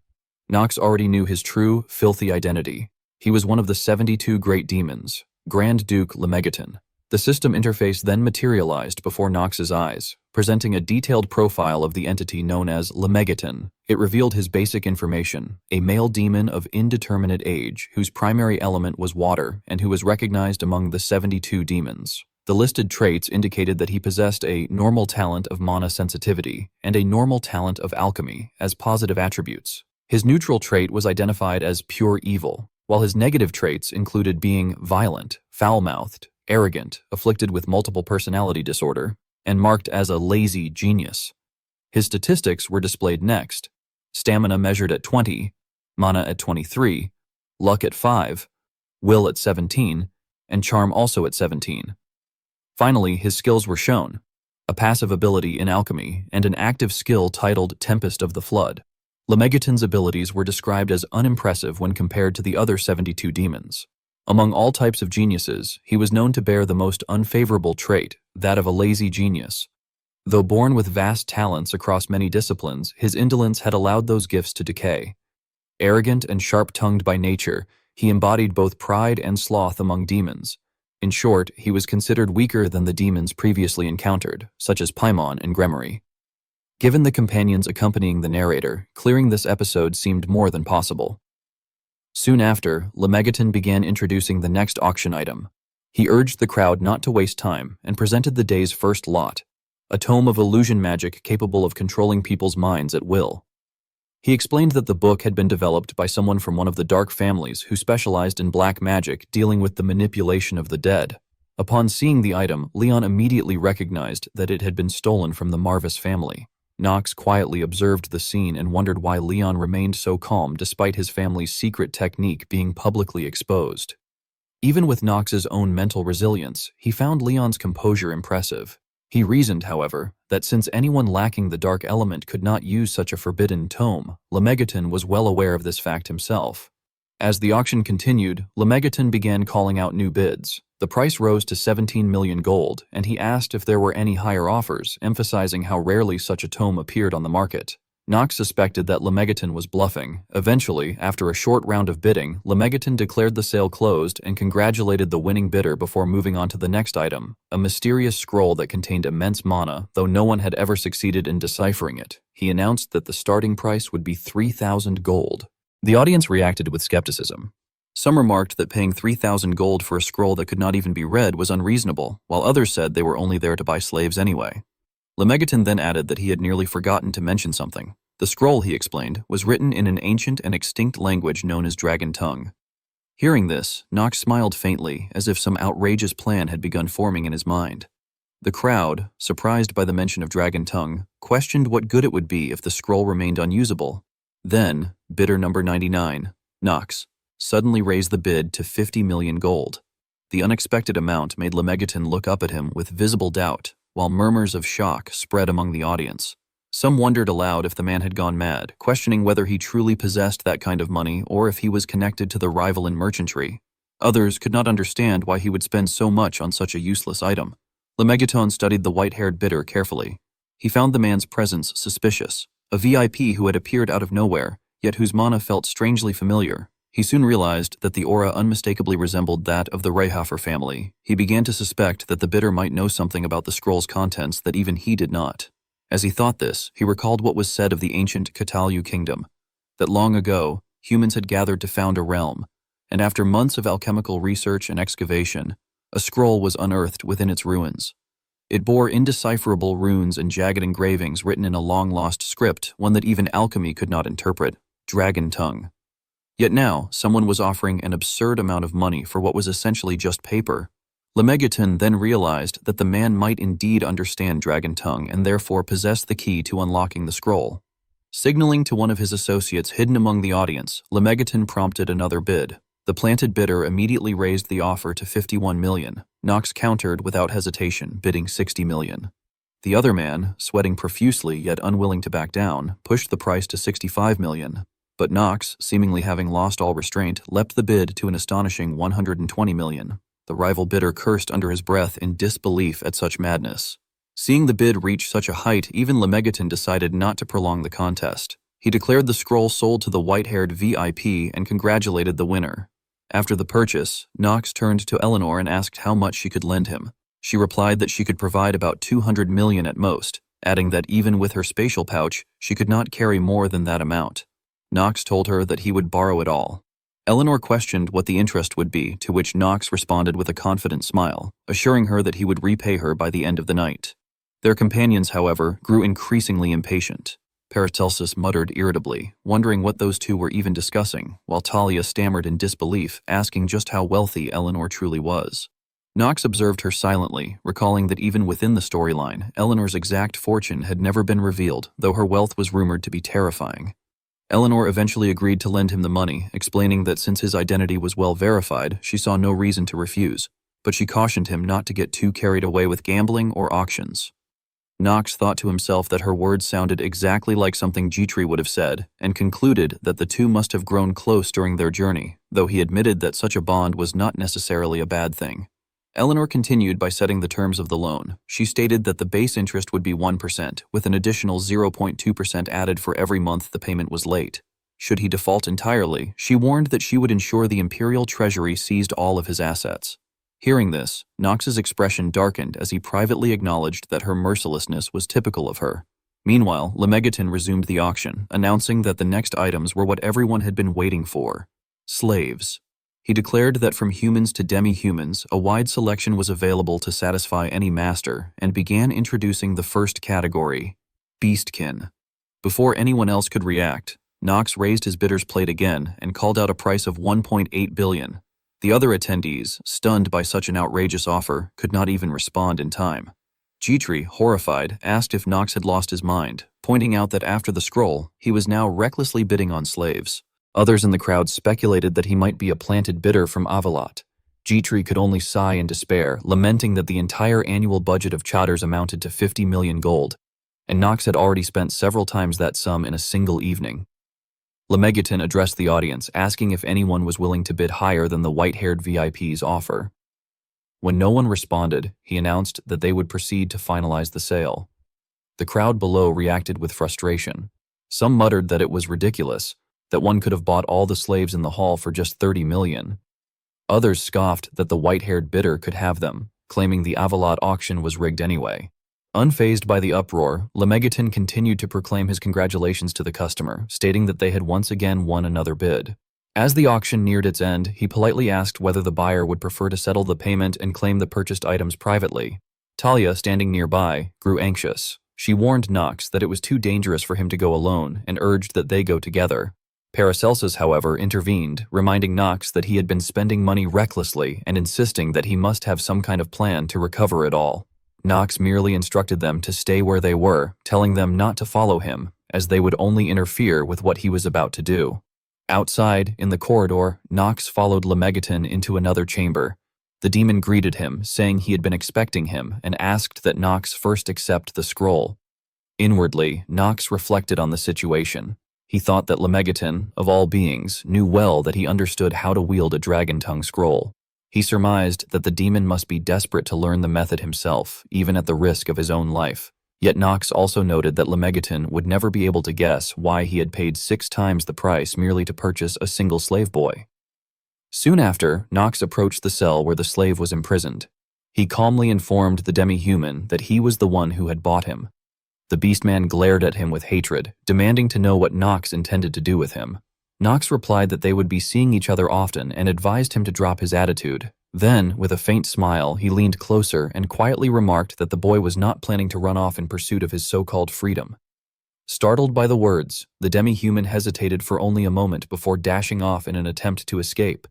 Knox already knew his true, filthy identity. He was one of the 72 great demons, Grand Duke Lemegeton. The system interface then materialized before Knox's eyes, presenting a detailed profile of the entity known as Lemegeton. It revealed his basic information: a male demon of indeterminate age whose primary element was water and who was recognized among the 72 demons. The listed traits indicated that he possessed a normal talent of mana sensitivity and a normal talent of alchemy as positive attributes. His neutral trait was identified as pure evil, while his negative traits included being violent, foul-mouthed, arrogant, afflicted with multiple personality disorder, and marked as a lazy genius. His statistics were displayed next: stamina measured at 20, mana at 23, luck at 5, will at 17, and charm also at 17. Finally, his skills were shown: a passive ability in alchemy and an active skill titled Tempest of the Flood. Lemegeton's abilities were described as unimpressive when compared to the other 72 demons. Among all types of geniuses, he was known to bear the most unfavorable trait, that of a lazy genius. Though born with vast talents across many disciplines, his indolence had allowed those gifts to decay. Arrogant and sharp-tongued by nature, he embodied both pride and sloth among demons. In short, he was considered weaker than the demons previously encountered, such as Paimon and Gremory. Given the companions accompanying the narrator, clearing this episode seemed more than possible. Soon after, Lemegeton began introducing the next auction item: He urged the crowd not to waste time and presented the day's first lot, a tome of illusion magic capable of controlling people's minds at will. He explained that the book had been developed by someone from one of the dark families who specialized in black magic dealing with the manipulation of the dead. Upon seeing the item, Leon immediately recognized that it had been stolen from the Marvis family. Knox quietly observed the scene and wondered why Leon remained so calm despite his family's secret technique being publicly exposed. Even with Knox's own mental resilience, he found Leon's composure impressive. He reasoned, however, that since anyone lacking the dark element could not use such a forbidden tome, Lemegeton was well aware of this fact himself. As the auction continued, Lemegeton began calling out new bids. The price rose to 17 million gold, and he asked if there were any higher offers, emphasizing how rarely such a tome appeared on the market. Knox suspected that Lemegeton was bluffing. Eventually, after a short round of bidding, Lemegeton declared the sale closed and congratulated the winning bidder before moving on to the next item, a mysterious scroll that contained immense mana, though no one had ever succeeded in deciphering it. He announced that the starting price would be 3,000 gold. The audience reacted with skepticism. Some remarked that paying 3,000 gold for a scroll that could not even be read was unreasonable, while others said they were only there to buy slaves anyway. Lemegeton then added that he had nearly forgotten to mention something. The scroll, he explained, was written in an ancient and extinct language known as Dragon Tongue. Hearing this, Knox smiled faintly, as if some outrageous plan had begun forming in his mind. The crowd, surprised by the mention of Dragon Tongue, questioned what good it would be if the scroll remained unusable. Then, bidder number 99, Knox, suddenly raised the bid to 50 million gold. The unexpected amount made Lemegeton look up at him with visible doubt, while murmurs of shock spread among the audience. Some wondered aloud if the man had gone mad, questioning whether he truly possessed that kind of money or if he was connected to the rival in merchantry. Others could not understand why he would spend so much on such a useless item. Lemegeton studied the white-haired bidder carefully. He found the man's presence suspicious, a VIP who had appeared out of nowhere, yet whose mana felt strangely familiar. He soon realized that the aura unmistakably resembled that of the Reincarnated family. He began to suspect that the bidder might know something about the scroll's contents that even he did not. As he thought this, he recalled what was said of the ancient Catalu kingdom, that long ago, humans had gathered to found a realm, and after months of alchemical research and excavation, a scroll was unearthed within its ruins. It bore indecipherable runes and jagged engravings written in a long-lost script, one that even alchemy could not interpret, Dragon Tongue. Yet now, someone was offering an absurd amount of money for what was essentially just paper. Lemegeton then realized that the man might indeed understand Dragon Tongue and therefore possess the key to unlocking the scroll. Signaling to one of his associates hidden among the audience, Lemegeton prompted another bid. The planted bidder immediately raised the offer to 51 million. Knox countered without hesitation, bidding 60 million. The other man, sweating profusely yet unwilling to back down, pushed the price to 65 million. But Knox, seemingly having lost all restraint, leapt the bid to an astonishing 120 million. The rival bidder cursed under his breath in disbelief at such madness. Seeing the bid reach such a height, even Lemegeton decided not to prolong the contest. He declared the scroll sold to the white-haired VIP and congratulated the winner. After the purchase, Knox turned to Eleanor and asked how much she could lend him. She replied that she could provide about 200 million at most, adding that even with her spatial pouch, she could not carry more than that amount. Knox told her that he would borrow it all. Eleanor questioned what the interest would be, to which Knox responded with a confident smile, assuring her that he would repay her by the end of the night. Their companions, however, grew increasingly impatient. Paracelsus muttered irritably, wondering what those two were even discussing, while Talia stammered in disbelief, asking just how wealthy Eleanor truly was. Knox observed her silently, recalling that even within the storyline, Eleanor's exact fortune had never been revealed, though her wealth was rumored to be terrifying. Eleanor eventually agreed to lend him the money, explaining that since his identity was well verified, she saw no reason to refuse, but she cautioned him not to get too carried away with gambling or auctions. Knox thought to himself that her words sounded exactly like something Jitri would have said, and concluded that the two must have grown close during their journey, though he admitted that such a bond was not necessarily a bad thing. Eleanor continued by setting the terms of the loan. She stated that the base interest would be 1%, with an additional 0.2% added for every month the payment was late. Should he default entirely, she warned that she would ensure the Imperial Treasury seized all of his assets. Hearing this, Knox's expression darkened as he privately acknowledged that her mercilessness was typical of her. Meanwhile, Lemegeton resumed the auction, announcing that the next items were what everyone had been waiting for: slaves. He declared that from humans to demi-humans, a wide selection was available to satisfy any master, and began introducing the first category, beastkin. Before anyone else could react, Knox raised his bidder's plate again and called out a price of $1.8 billion. The other attendees, stunned by such an outrageous offer, could not even respond in time. Gitri, horrified, asked if Knox had lost his mind, pointing out that after the scroll, he was now recklessly bidding on slaves. Others in the crowd speculated that he might be a planted bidder from Avalat. Gitri could only sigh in despair, lamenting that the entire annual budget of Chatters amounted to 50 million gold, and Knox had already spent several times that sum in a single evening. Lemegeton addressed the audience, asking if anyone was willing to bid higher than the white-haired VIP's offer. When no one responded, he announced that they would proceed to finalize the sale. The crowd below reacted with frustration. Some muttered that it was ridiculous, that one could have bought all the slaves in the hall for just 30 million. Others scoffed that the white-haired bidder could have them, claiming the Avalat auction was rigged anyway. Unfazed by the uproar, Lemegeton continued to proclaim his congratulations to the customer, stating that they had once again won another bid. As the auction neared its end, he politely asked whether the buyer would prefer to settle the payment and claim the purchased items privately. Talia, standing nearby, grew anxious. She warned Knox that it was too dangerous for him to go alone and urged that they go together. Paracelsus, however, intervened, reminding Knox that he had been spending money recklessly and insisting that he must have some kind of plan to recover it all. Knox merely instructed them to stay where they were, telling them not to follow him, as they would only interfere with what he was about to do. Outside, in the corridor, Knox followed Lemegeton into another chamber. The demon greeted him, saying he had been expecting him, and asked that Knox first accept the scroll. Inwardly, Knox reflected on the situation. He thought that Lemegeton, of all beings, knew well that he understood how to wield a dragon-tongue scroll. He surmised that the demon must be desperate to learn the method himself, even at the risk of his own life. Yet Knox also noted that Lemegeton would never be able to guess why he had paid 6 times the price merely to purchase a single slave boy. Soon after, Knox approached the cell where the slave was imprisoned. He calmly informed the demi-human that he was the one who had bought him. The beastman glared at him with hatred, demanding to know what Knox intended to do with him. Knox replied that they would be seeing each other often and advised him to drop his attitude. Then, with a faint smile, he leaned closer and quietly remarked that the boy was not planning to run off in pursuit of his so-called freedom. Startled by the words, the demi-human hesitated for only a moment before dashing off in an attempt to escape.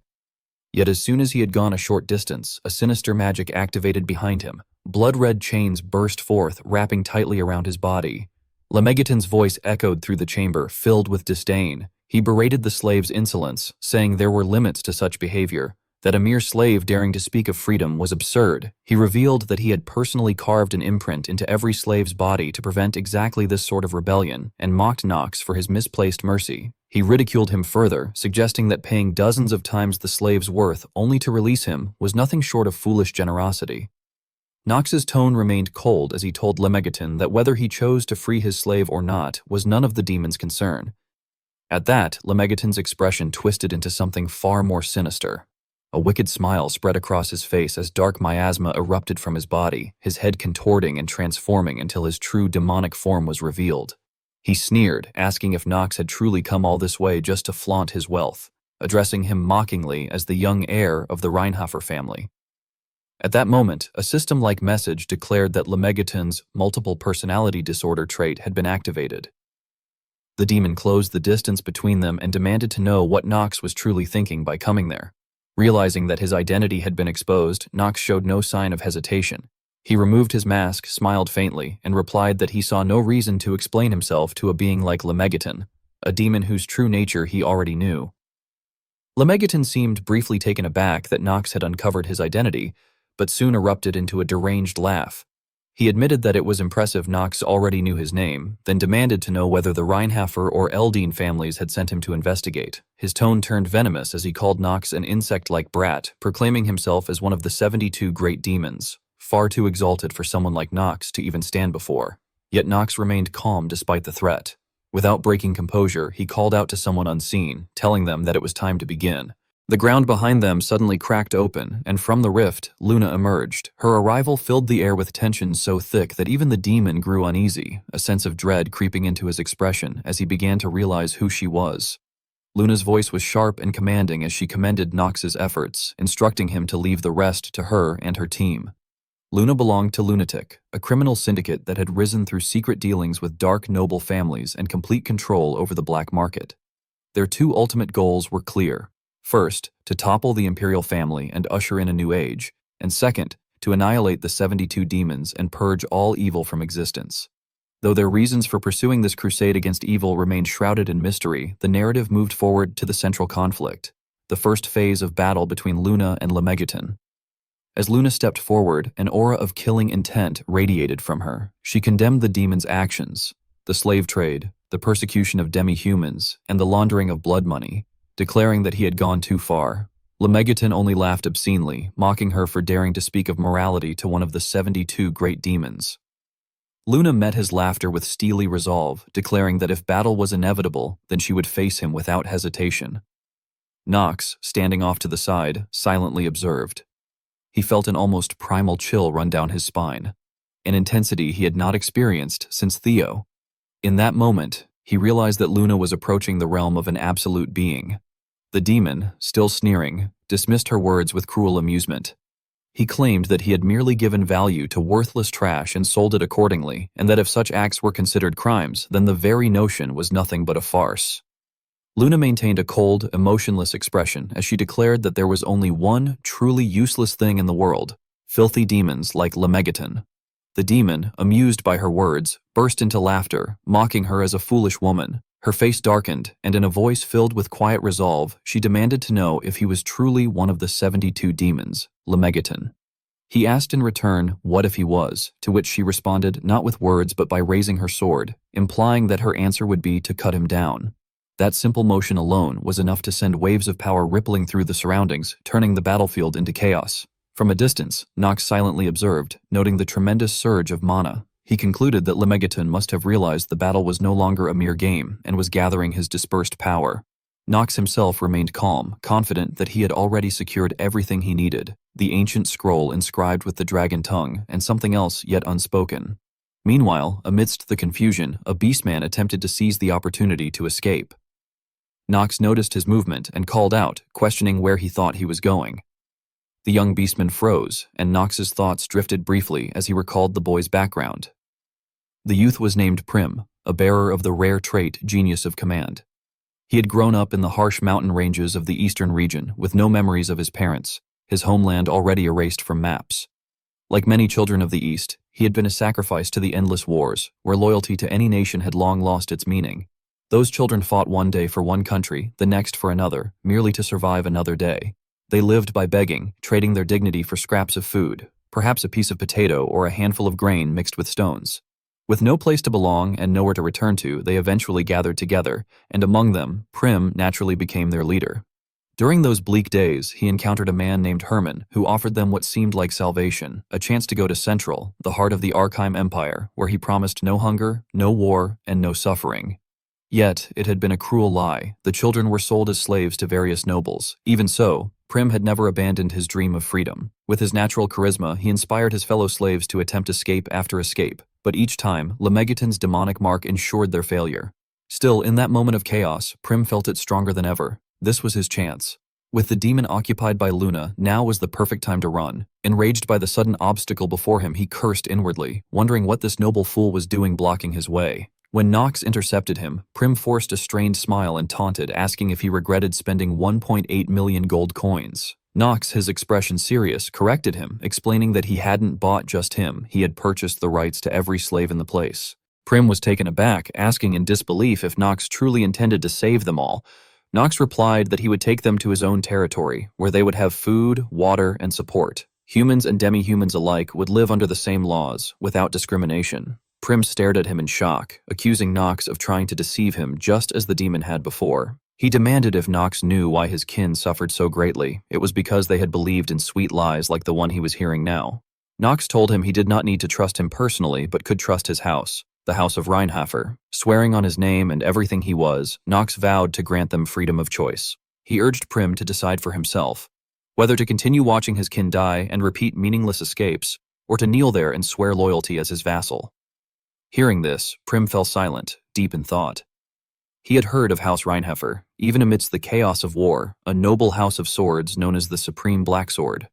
Yet as soon as he had gone a short distance, a sinister magic activated behind him. Blood-red chains burst forth, wrapping tightly around his body. Lemegeton's voice echoed through the chamber, filled with disdain. He berated the slave's insolence, saying there were limits to such behavior, that a mere slave daring to speak of freedom was absurd. He revealed that he had personally carved an imprint into every slave's body to prevent exactly this sort of rebellion, and mocked Knox for his misplaced mercy. He ridiculed him further, suggesting that paying dozens of times the slave's worth only to release him was nothing short of foolish generosity. Knox's tone remained cold as he told Lemegeton that whether he chose to free his slave or not was none of the demon's concern. At that, Lemegeton's expression twisted into something far more sinister. A wicked smile spread across his face as dark miasma erupted from his body, his head contorting and transforming until his true demonic form was revealed. He sneered, asking if Knox had truly come all this way just to flaunt his wealth, addressing him mockingly as the young heir of the Reinhofer family. At that moment, a system-like message declared that Lemegeton's multiple personality disorder trait had been activated. The demon closed the distance between them and demanded to know what Knox was truly thinking by coming there. Realizing that his identity had been exposed, Knox showed no sign of hesitation. He removed his mask, smiled faintly, and replied that he saw no reason to explain himself to a being like Lemegeton, a demon whose true nature he already knew. Lemegeton seemed briefly taken aback that Knox had uncovered his identity, but soon erupted into a deranged laugh. He admitted that it was impressive Knox already knew his name, then demanded to know whether the Reinhofer or Eldine families had sent him to investigate. His tone turned venomous as he called Knox an insect-like brat, proclaiming himself as one of the 72 great demons, far too exalted for someone like Knox to even stand before. Yet Knox remained calm despite the threat. Without breaking composure, he called out to someone unseen, telling them that it was time to begin. The ground behind them suddenly cracked open, and from the rift, Luna emerged. Her arrival filled the air with tension so thick that even the demon grew uneasy, a sense of dread creeping into his expression as he began to realize who she was. Luna's voice was sharp and commanding as she commended Nox's efforts, instructing him to leave the rest to her and her team. Luna belonged to Lunatic, a criminal syndicate that had risen through secret dealings with dark noble families and complete control over the black market. Their two ultimate goals were clear. First, to topple the imperial family and usher in a new age, and second, to annihilate the 72 demons and purge all evil from existence. Though their reasons for pursuing this crusade against evil remained shrouded in mystery, the narrative moved forward to the central conflict, the first phase of battle between Luna and Lemegeton. As Luna stepped forward, an aura of killing intent radiated from her. She condemned the demon's actions, the slave trade, the persecution of demi-humans, and the laundering of blood money, declaring that he had gone too far. Lemegeton only laughed obscenely, mocking her for daring to speak of morality to one of the 72 great demons. Luna met his laughter with steely resolve, declaring that if battle was inevitable, then she would face him without hesitation. Nox, standing off to the side, silently observed. He felt an almost primal chill run down his spine, an intensity he had not experienced since Theo. In that moment, he realized that Luna was approaching the realm of an absolute being. The demon, still sneering, dismissed her words with cruel amusement. He claimed that he had merely given value to worthless trash and sold it accordingly, and that if such acts were considered crimes, then the very notion was nothing but a farce. Luna maintained a cold, emotionless expression as she declared that there was only one truly useless thing in the world: filthy demons like Lemegeton. The demon, amused by her words, burst into laughter, mocking her as a foolish woman. Her face darkened, and in a voice filled with quiet resolve, she demanded to know if he was truly one of the 72 demons, Lemegeton. He asked in return, what if he was, to which she responded not with words but by raising her sword, implying that her answer would be to cut him down. That simple motion alone was enough to send waves of power rippling through the surroundings, turning the battlefield into chaos. From a distance, Nox silently observed, noting the tremendous surge of mana. He concluded that Lemegeton must have realized the battle was no longer a mere game and was gathering his dispersed power. Nox himself remained calm, confident that he had already secured everything he needed: the ancient scroll inscribed with the dragon tongue and something else yet unspoken. Meanwhile, amidst the confusion, a beastman attempted to seize the opportunity to escape. Nox noticed his movement and called out, questioning where he thought he was going. The young beastman froze, and Nox's thoughts drifted briefly as he recalled the boy's background. The youth was named Prim, a bearer of the rare trait Genius of Command. He had grown up in the harsh mountain ranges of the eastern region with no memories of his parents, his homeland already erased from maps. Like many children of the East, he had been a sacrifice to the endless wars, where loyalty to any nation had long lost its meaning. Those children fought one day for one country, the next for another, merely to survive another day. They lived by begging, trading their dignity for scraps of food, perhaps a piece of potato or a handful of grain mixed with stones. With no place to belong and nowhere to return to, they eventually gathered together, and among them, Prim naturally became their leader. During those bleak days, he encountered a man named Herman who offered them what seemed like salvation, a chance to go to Central, the heart of the Archime Empire, where he promised no hunger, no war, and no suffering. Yet, it had been a cruel lie. The children were sold as slaves to various nobles. Even so, Prim had never abandoned his dream of freedom. With his natural charisma, he inspired his fellow slaves to attempt escape after escape, but each time, Lemegeton's demonic mark ensured their failure. Still, in that moment of chaos, Prim felt it stronger than ever. This was his chance. With the demon occupied by Luna, now was the perfect time to run. Enraged by the sudden obstacle before him, he cursed inwardly, wondering what this noble fool was doing blocking his way. When Nox intercepted him, Prim forced a strained smile and taunted, asking if he regretted spending 1.8 million gold coins. Nox, his expression serious, corrected him, explaining that he hadn't bought just him, he had purchased the rights to every slave in the place. Prim was taken aback, asking in disbelief if Nox truly intended to save them all. Nox replied that he would take them to his own territory, where they would have food, water, and support. Humans and demi-humans alike would live under the same laws, without discrimination. Prim stared at him in shock, accusing Nox of trying to deceive him just as the demon had before. He demanded if Nox knew why his kin suffered so greatly. It was because they had believed in sweet lies like the one he was hearing now. Nox told him he did not need to trust him personally, but could trust his house, the House of Reinharnated. Swearing on his name and everything he was, Nox vowed to grant them freedom of choice. He urged Prim to decide for himself, whether to continue watching his kin die and repeat meaningless escapes, or to kneel there and swear loyalty as his vassal. Hearing this, Prim fell silent, deep in thought. He had heard of House Reinheffer, even amidst the chaos of war, a noble house of swords known as the Supreme Black Sword.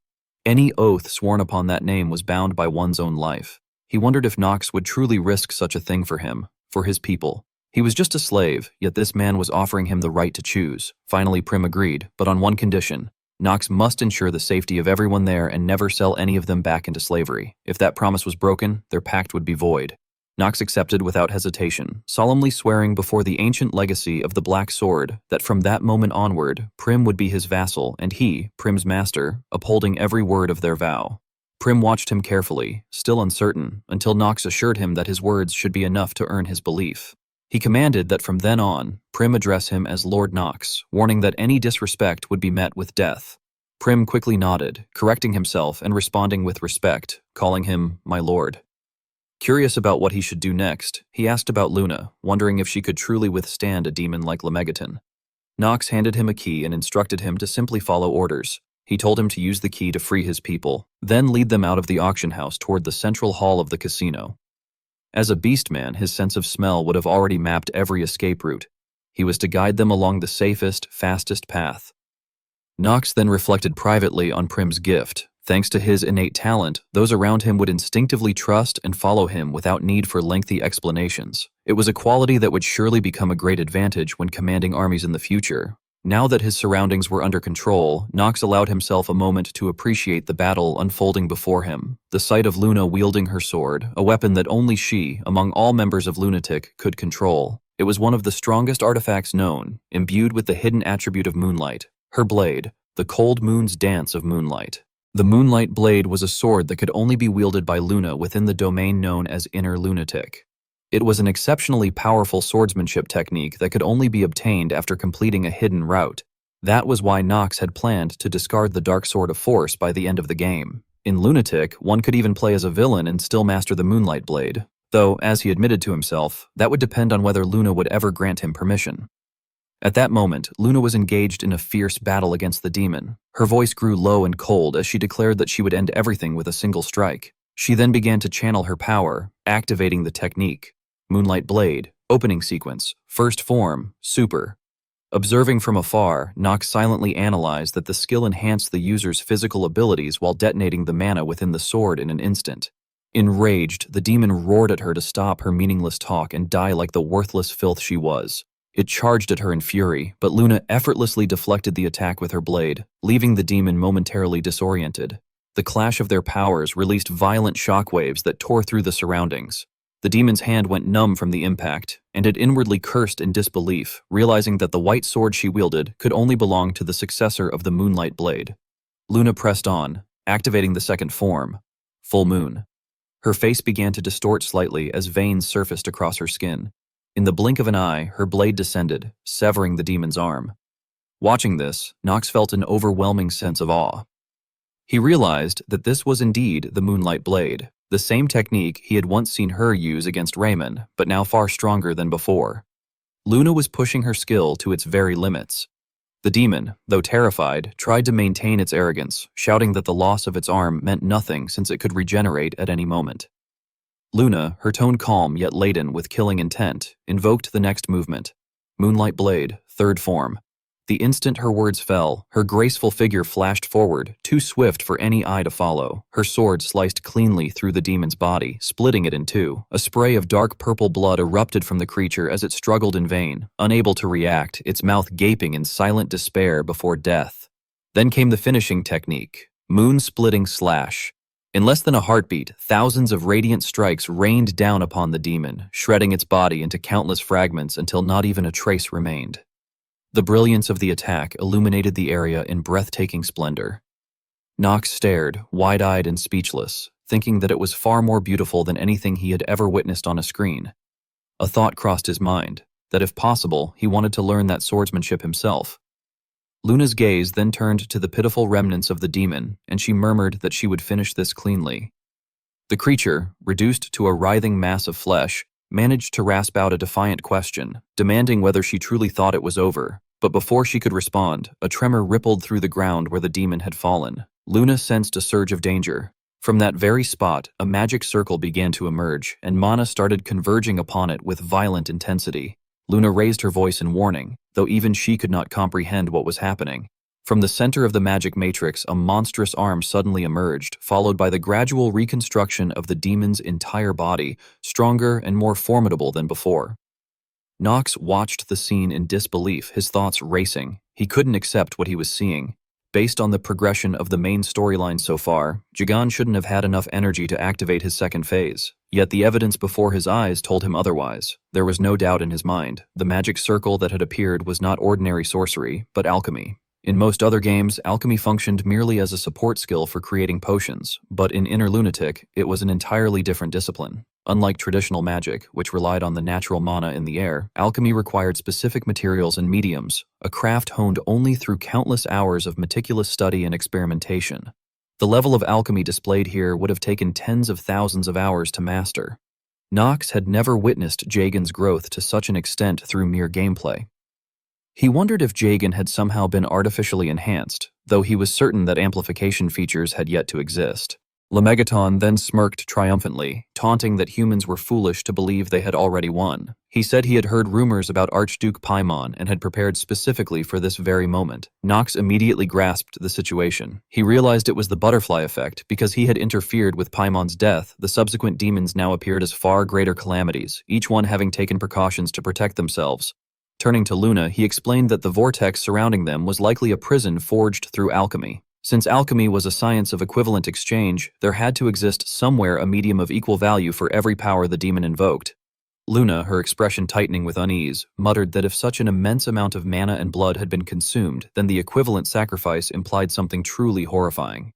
Any oath sworn upon that name was bound by one's own life. He wondered if Nox would truly risk such a thing for him, for his people. He was just a slave, yet this man was offering him the right to choose. Finally, Prim agreed, but on one condition. Nox must ensure the safety of everyone there and never sell any of them back into slavery. If that promise was broken, their pact would be void. Nox accepted without hesitation, solemnly swearing before the ancient legacy of the Black Sword that from that moment onward, Prim would be his vassal and he, Prim's master, upholding every word of their vow. Prim watched him carefully, still uncertain, until Nox assured him that his words should be enough to earn his belief. He commanded that from then on, Prim address him as Lord Nox, warning that any disrespect would be met with death. Prim quickly nodded, correcting himself and responding with respect, calling him my lord. Curious about what he should do next, he asked about Luna, wondering if she could truly withstand a demon like Lemegeton. Nox handed him a key and instructed him to simply follow orders. He told him to use the key to free his people, then lead them out of the auction house toward the central hall of the casino. As a beastman, his sense of smell would have already mapped every escape route. He was to guide them along the safest, fastest path. Nox then reflected privately on Prim's gift. Thanks to his innate talent, those around him would instinctively trust and follow him without need for lengthy explanations. It was a quality that would surely become a great advantage when commanding armies in the future. Now that his surroundings were under control, Nox allowed himself a moment to appreciate the battle unfolding before him. The sight of Luna wielding her sword, a weapon that only she, among all members of Lunatic, could control. It was one of the strongest artifacts known, imbued with the hidden attribute of moonlight. Her blade, the cold moon's dance of moonlight. The moonlight blade was a sword that could only be wielded by Luna within the domain known as Inner Lunatic. It was an exceptionally powerful swordsmanship technique that could only be obtained after completing a hidden route. That was why Nox had planned to discard the Dark Sword of Force by the end of the game. In Lunatic, one could even play as a villain and still master the Moonlight Blade, though, as he admitted to himself, that would depend on whether Luna would ever grant him permission. At that moment, Luna was engaged in a fierce battle against the demon. Her voice grew low and cold as she declared that she would end everything with a single strike. She then began to channel her power, activating the technique. Moonlight Blade, opening sequence, first form, super. Observing from afar, Nox silently analyzed that the skill enhanced the user's physical abilities while detonating the mana within the sword in an instant. Enraged, the demon roared at her to stop her meaningless talk and die like the worthless filth she was. It charged at her in fury, but Luna effortlessly deflected the attack with her blade, leaving the demon momentarily disoriented. The clash of their powers released violent shockwaves that tore through the surroundings. The demon's hand went numb from the impact, and it inwardly cursed in disbelief, realizing that the white sword she wielded could only belong to the successor of the Moonlight Blade. Luna pressed on, activating the second form, Full Moon. Her face began to distort slightly as veins surfaced across her skin. In the blink of an eye, her blade descended, severing the demon's arm. Watching this, Nox felt an overwhelming sense of awe. He realized that this was indeed the Moonlight Blade, the same technique he had once seen her use against Raymond, but now far stronger than before. Luna was pushing her skill to its very limits. The demon, though terrified, tried to maintain its arrogance, shouting that the loss of its arm meant nothing since it could regenerate at any moment. Luna, her tone calm yet laden with killing intent, invoked the next movement, Moonlight Blade, third form. The instant her words fell, her graceful figure flashed forward, too swift for any eye to follow. Her sword sliced cleanly through the demon's body, splitting it in two. A spray of dark purple blood erupted from the creature as it struggled in vain, unable to react, its mouth gaping in silent despair before death. Then came the finishing technique, Moon-Splitting Slash. In less than a heartbeat, thousands of radiant strikes rained down upon the demon, shredding its body into countless fragments until not even a trace remained. The brilliance of the attack illuminated the area in breathtaking splendor. Nox stared, wide-eyed and speechless, thinking that it was far more beautiful than anything he had ever witnessed on a screen. A thought crossed his mind, that if possible, he wanted to learn that swordsmanship himself. Luna's gaze then turned to the pitiful remnants of the demon, and she murmured that she would finish this cleanly. The creature, reduced to a writhing mass of flesh, managed to rasp out a defiant question, demanding whether she truly thought it was over. But before she could respond, a tremor rippled through the ground where the demon had fallen. Luna sensed a surge of danger. From that very spot, a magic circle began to emerge, and mana started converging upon it with violent intensity. Luna raised her voice in warning, though even she could not comprehend what was happening. From the center of the magic matrix, a monstrous arm suddenly emerged, followed by the gradual reconstruction of the demon's entire body, stronger and more formidable than before. Nox watched the scene in disbelief, his thoughts racing. He couldn't accept what he was seeing. Based on the progression of the main storyline so far, Jigan shouldn't have had enough energy to activate his second phase. Yet the evidence before his eyes told him otherwise. There was no doubt in his mind. The magic circle that had appeared was not ordinary sorcery, but alchemy. In most other games, alchemy functioned merely as a support skill for creating potions, but in Inner Lunatic, it was an entirely different discipline. Unlike traditional magic, which relied on the natural mana in the air, alchemy required specific materials and mediums, a craft honed only through countless hours of meticulous study and experimentation. The level of alchemy displayed here would have taken tens of thousands of hours to master. Nox had never witnessed Jagan's growth to such an extent through mere gameplay. He wondered if Jagan had somehow been artificially enhanced, though he was certain that amplification features had yet to exist. Lemegeton then smirked triumphantly, taunting that humans were foolish to believe they had already won. He said he had heard rumors about Archduke Paimon and had prepared specifically for this very moment. Nox immediately grasped the situation. He realized it was the butterfly effect. Because he had interfered with Paimon's death, the subsequent demons now appeared as far greater calamities, each one having taken precautions to protect themselves. Turning to Luna, he explained that the vortex surrounding them was likely a prison forged through alchemy. Since alchemy was a science of equivalent exchange, there had to exist somewhere a medium of equal value for every power the demon invoked. Luna, her expression tightening with unease, muttered that if such an immense amount of mana and blood had been consumed, then the equivalent sacrifice implied something truly horrifying.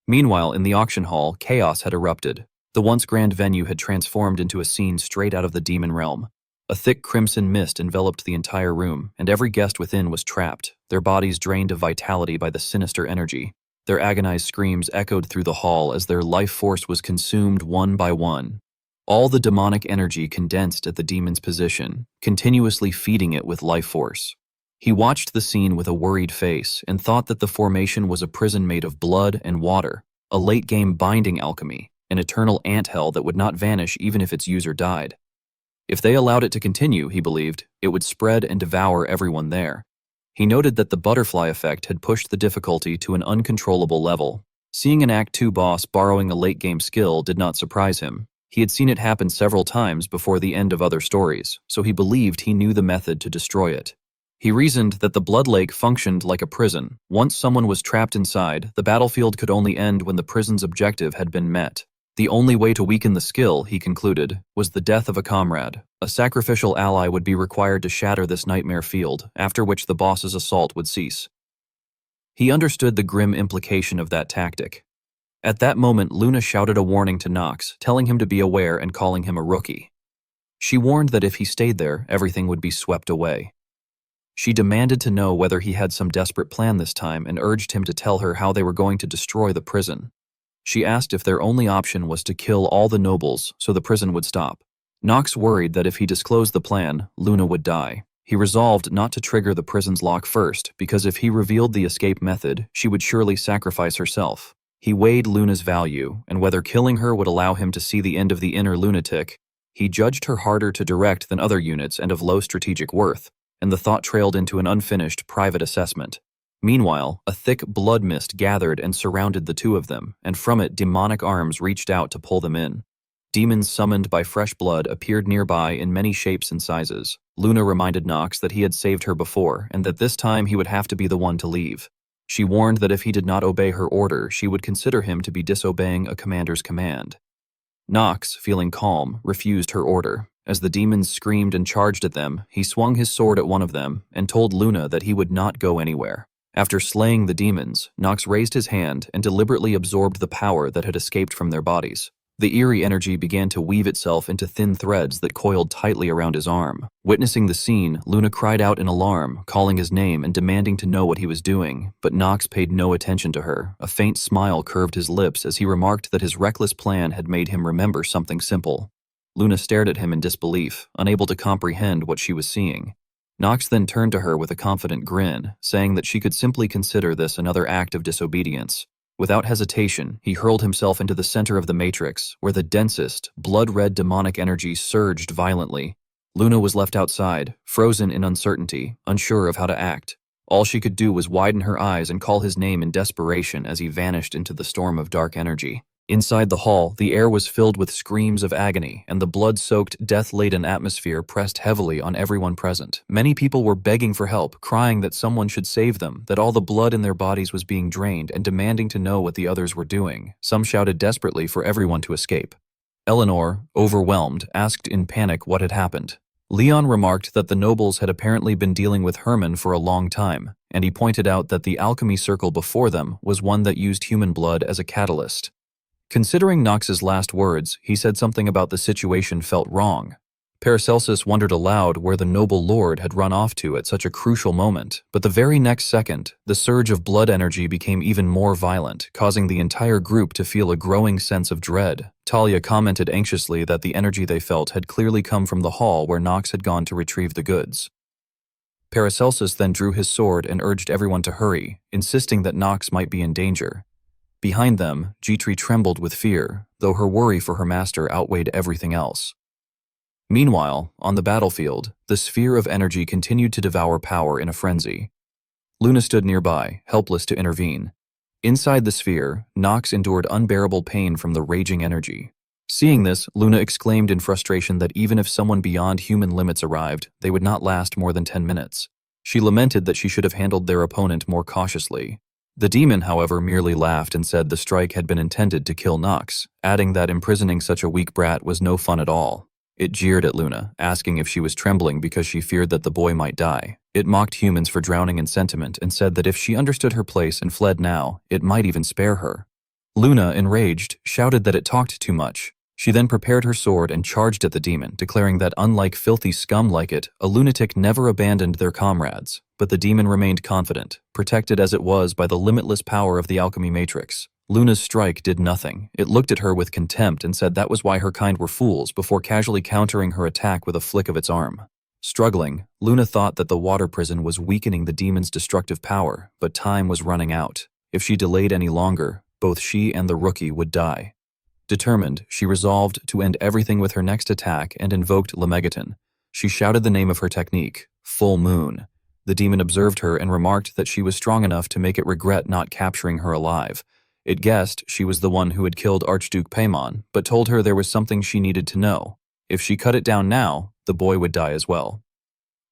Meanwhile, in the auction hall, chaos had erupted. The once grand venue had transformed into a scene straight out of the demon realm. A thick crimson mist enveloped the entire room, and every guest within was trapped, their bodies drained of vitality by the sinister energy. Their agonized screams echoed through the hall as their life force was consumed one by one. All the demonic energy condensed at the demon's position, continuously feeding it with life force. He watched the scene with a worried face and thought that the formation was a prison made of blood and water, a late-game binding alchemy, an eternal anthell that would not vanish even if its user died. If they allowed it to continue, he believed, it would spread and devour everyone there. He noted that the butterfly effect had pushed the difficulty to an uncontrollable level. Seeing an Act 2 boss borrowing a late-game skill did not surprise him. He had seen it happen several times before the end of other stories, so he believed he knew the method to destroy it. He reasoned that the Blood Lake functioned like a prison. Once someone was trapped inside, the battlefield could only end when the prison's objective had been met. The only way to weaken the skill, he concluded, was the death of a comrade. A sacrificial ally would be required to shatter this nightmare field, after which the boss's assault would cease. He understood the grim implication of that tactic. At that moment, Luna shouted a warning to Nox, telling him to be aware and calling him a rookie. She warned that if he stayed there, everything would be swept away. She demanded to know whether he had some desperate plan this time and urged him to tell her how they were going to destroy the prison. She asked if their only option was to kill all the nobles so the prison would stop. Nox worried that if he disclosed the plan, Luna would die. He resolved not to trigger the prison's lock first, because if he revealed the escape method, she would surely sacrifice herself. He weighed Luna's value, and whether killing her would allow him to see the end of the Inner Lunatic. He judged her harder to direct than other units and of low strategic worth, and the thought trailed into an unfinished private assessment. Meanwhile, a thick blood mist gathered and surrounded the two of them, and from it demonic arms reached out to pull them in. Demons summoned by fresh blood appeared nearby in many shapes and sizes. Luna reminded Nox that he had saved her before, and that this time he would have to be the one to leave. She warned that if he did not obey her order, she would consider him to be disobeying a commander's command. Nox, feeling calm, refused her order. As the demons screamed and charged at them, he swung his sword at one of them and told Luna that he would not go anywhere. After slaying the demons, Nox raised his hand and deliberately absorbed the power that had escaped from their bodies. The eerie energy began to weave itself into thin threads that coiled tightly around his arm. Witnessing the scene, Luna cried out in alarm, calling his name and demanding to know what he was doing, but Nox paid no attention to her. A faint smile curved his lips as he remarked that his reckless plan had made him remember something simple. Luna stared at him in disbelief, unable to comprehend what she was seeing. Nox then turned to her with a confident grin, saying that she could simply consider this another act of disobedience. Without hesitation, he hurled himself into the center of the matrix, where the densest, blood-red demonic energy surged violently. Luna was left outside, frozen in uncertainty, unsure of how to act. All she could do was widen her eyes and call his name in desperation as he vanished into the storm of dark energy. Inside the hall, the air was filled with screams of agony, and the blood-soaked, death-laden atmosphere pressed heavily on everyone present. Many people were begging for help, crying that someone should save them, that all the blood in their bodies was being drained, and demanding to know what the others were doing. Some shouted desperately for everyone to escape. Eleanor, overwhelmed, asked in panic what had happened. Leon remarked that the nobles had apparently been dealing with Herman for a long time, and he pointed out that the alchemy circle before them was one that used human blood as a catalyst. Considering Nox's last words, he said something about the situation felt wrong. Paracelsus wondered aloud where the noble lord had run off to at such a crucial moment, but the very next second, the surge of blood energy became even more violent, causing the entire group to feel a growing sense of dread. Talia commented anxiously that the energy they felt had clearly come from the hall where Nox had gone to retrieve the goods. Paracelsus then drew his sword and urged everyone to hurry, insisting that Nox might be in danger. Behind them, Jitri trembled with fear, though her worry for her master outweighed everything else. Meanwhile, on the battlefield, the sphere of energy continued to devour power in a frenzy. Luna stood nearby, helpless to intervene. Inside the sphere, Nox endured unbearable pain from the raging energy. Seeing this, Luna exclaimed in frustration that even if someone beyond human limits arrived, they would not last more than 10 minutes. She lamented that she should have handled their opponent more cautiously. The demon, however, merely laughed and said the strike had been intended to kill Nox, adding that imprisoning such a weak brat was no fun at all. It jeered at Luna, asking if she was trembling because she feared that the boy might die. It mocked humans for drowning in sentiment and said that if she understood her place and fled now, it might even spare her. Luna, enraged, shouted that it talked too much. She then prepared her sword and charged at the demon, declaring that unlike filthy scum like it, a lunatic never abandoned their comrades. But the demon remained confident, protected as it was by the limitless power of the alchemy matrix. Luna's strike did nothing. It looked at her with contempt and said that was why her kind were fools before casually countering her attack with a flick of its arm. Struggling, Luna thought that the water prison was weakening the demon's destructive power, but time was running out. If she delayed any longer, both she and the rookie would die. Determined, she resolved to end everything with her next attack and invoked Lemegeton. She shouted the name of her technique, Full Moon. The demon observed her and remarked that she was strong enough to make it regret not capturing her alive. It guessed she was the one who had killed Archduke Paimon, but told her there was something she needed to know. If she cut it down now, the boy would die as well.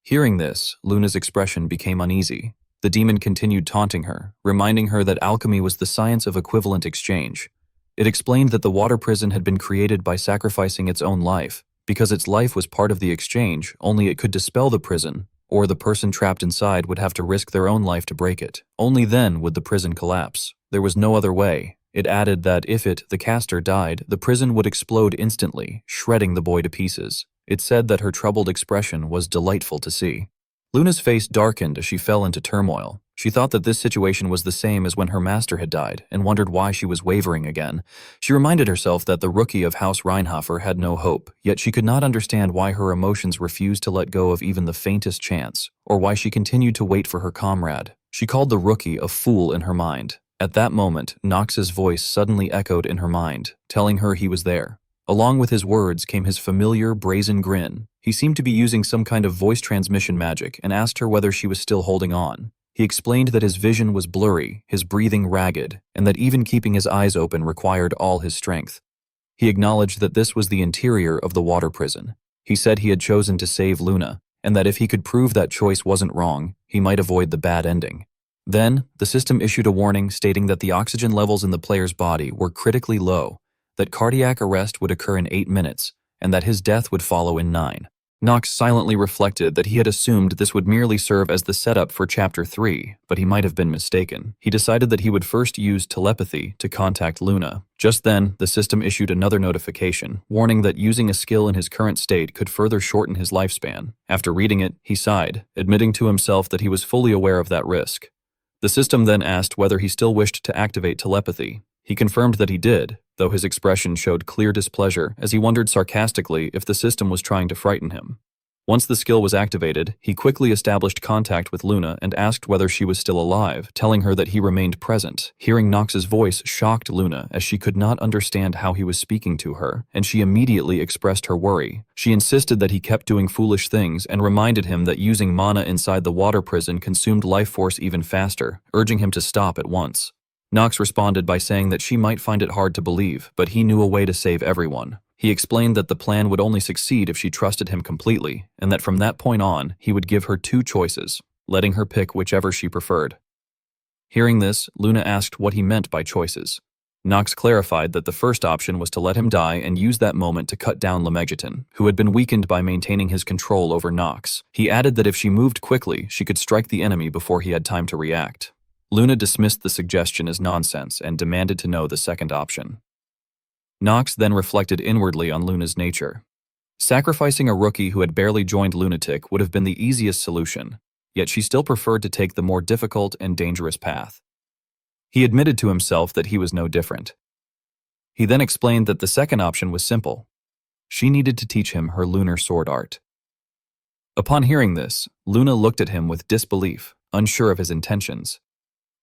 Hearing this, Luna's expression became uneasy. The demon continued taunting her, reminding her that alchemy was the science of equivalent exchange. It explained that the water prison had been created by sacrificing its own life. Because its life was part of the exchange, only it could dispel the prison, or the person trapped inside would have to risk their own life to break it. Only then would the prison collapse. There was no other way. It added that if it, the caster, died, the prison would explode instantly, shredding the boy to pieces. It said that her troubled expression was delightful to see. Luna's face darkened as she fell into turmoil. She thought that this situation was the same as when her master had died, and wondered why she was wavering again. She reminded herself that the rookie of House Reinhofer had no hope, yet she could not understand why her emotions refused to let go of even the faintest chance, or why she continued to wait for her comrade. She called the rookie a fool in her mind. At that moment, Nox's voice suddenly echoed in her mind, telling her he was there. Along with his words came his familiar, brazen grin. He seemed to be using some kind of voice transmission magic and asked her whether she was still holding on. He explained that his vision was blurry, his breathing ragged, and that even keeping his eyes open required all his strength. He acknowledged that this was the interior of the water prison. He said he had chosen to save Luna, and that if he could prove that choice wasn't wrong, he might avoid the bad ending. Then, the system issued a warning stating that the oxygen levels in the player's body were critically low, that cardiac arrest would occur in 8 minutes, and that his death would follow in 9. Nox silently reflected that he had assumed this would merely serve as the setup for Chapter 3, but he might have been mistaken. He decided that he would first use telepathy to contact Luna. Just then, the system issued another notification, warning that using a skill in his current state could further shorten his lifespan. After reading it, he sighed, admitting to himself that he was fully aware of that risk. The system then asked whether he still wished to activate telepathy. He confirmed that he did, though his expression showed clear displeasure as he wondered sarcastically if the system was trying to frighten him. Once the skill was activated, he quickly established contact with Luna and asked whether she was still alive, telling her that he remained present. Hearing Nox's voice shocked Luna, as she could not understand how he was speaking to her, and she immediately expressed her worry. She insisted that he kept doing foolish things and reminded him that using mana inside the water prison consumed life force even faster, urging him to stop at once. Nox responded by saying that she might find it hard to believe, but he knew a way to save everyone. He explained that the plan would only succeed if she trusted him completely, and that from that point on, he would give her 2 choices, letting her pick whichever she preferred. Hearing this, Luna asked what he meant by choices. Nox clarified that the first option was to let him die and use that moment to cut down Lemegeton, who had been weakened by maintaining his control over Nox. He added that if she moved quickly, she could strike the enemy before he had time to react. Luna dismissed the suggestion as nonsense and demanded to know the second option. Nox then reflected inwardly on Luna's nature. Sacrificing a rookie who had barely joined Lunatic would have been the easiest solution, yet she still preferred to take the more difficult and dangerous path. He admitted to himself that he was no different. He then explained that the second option was simple. She needed to teach him her lunar sword art. Upon hearing this, Luna looked at him with disbelief, unsure of his intentions.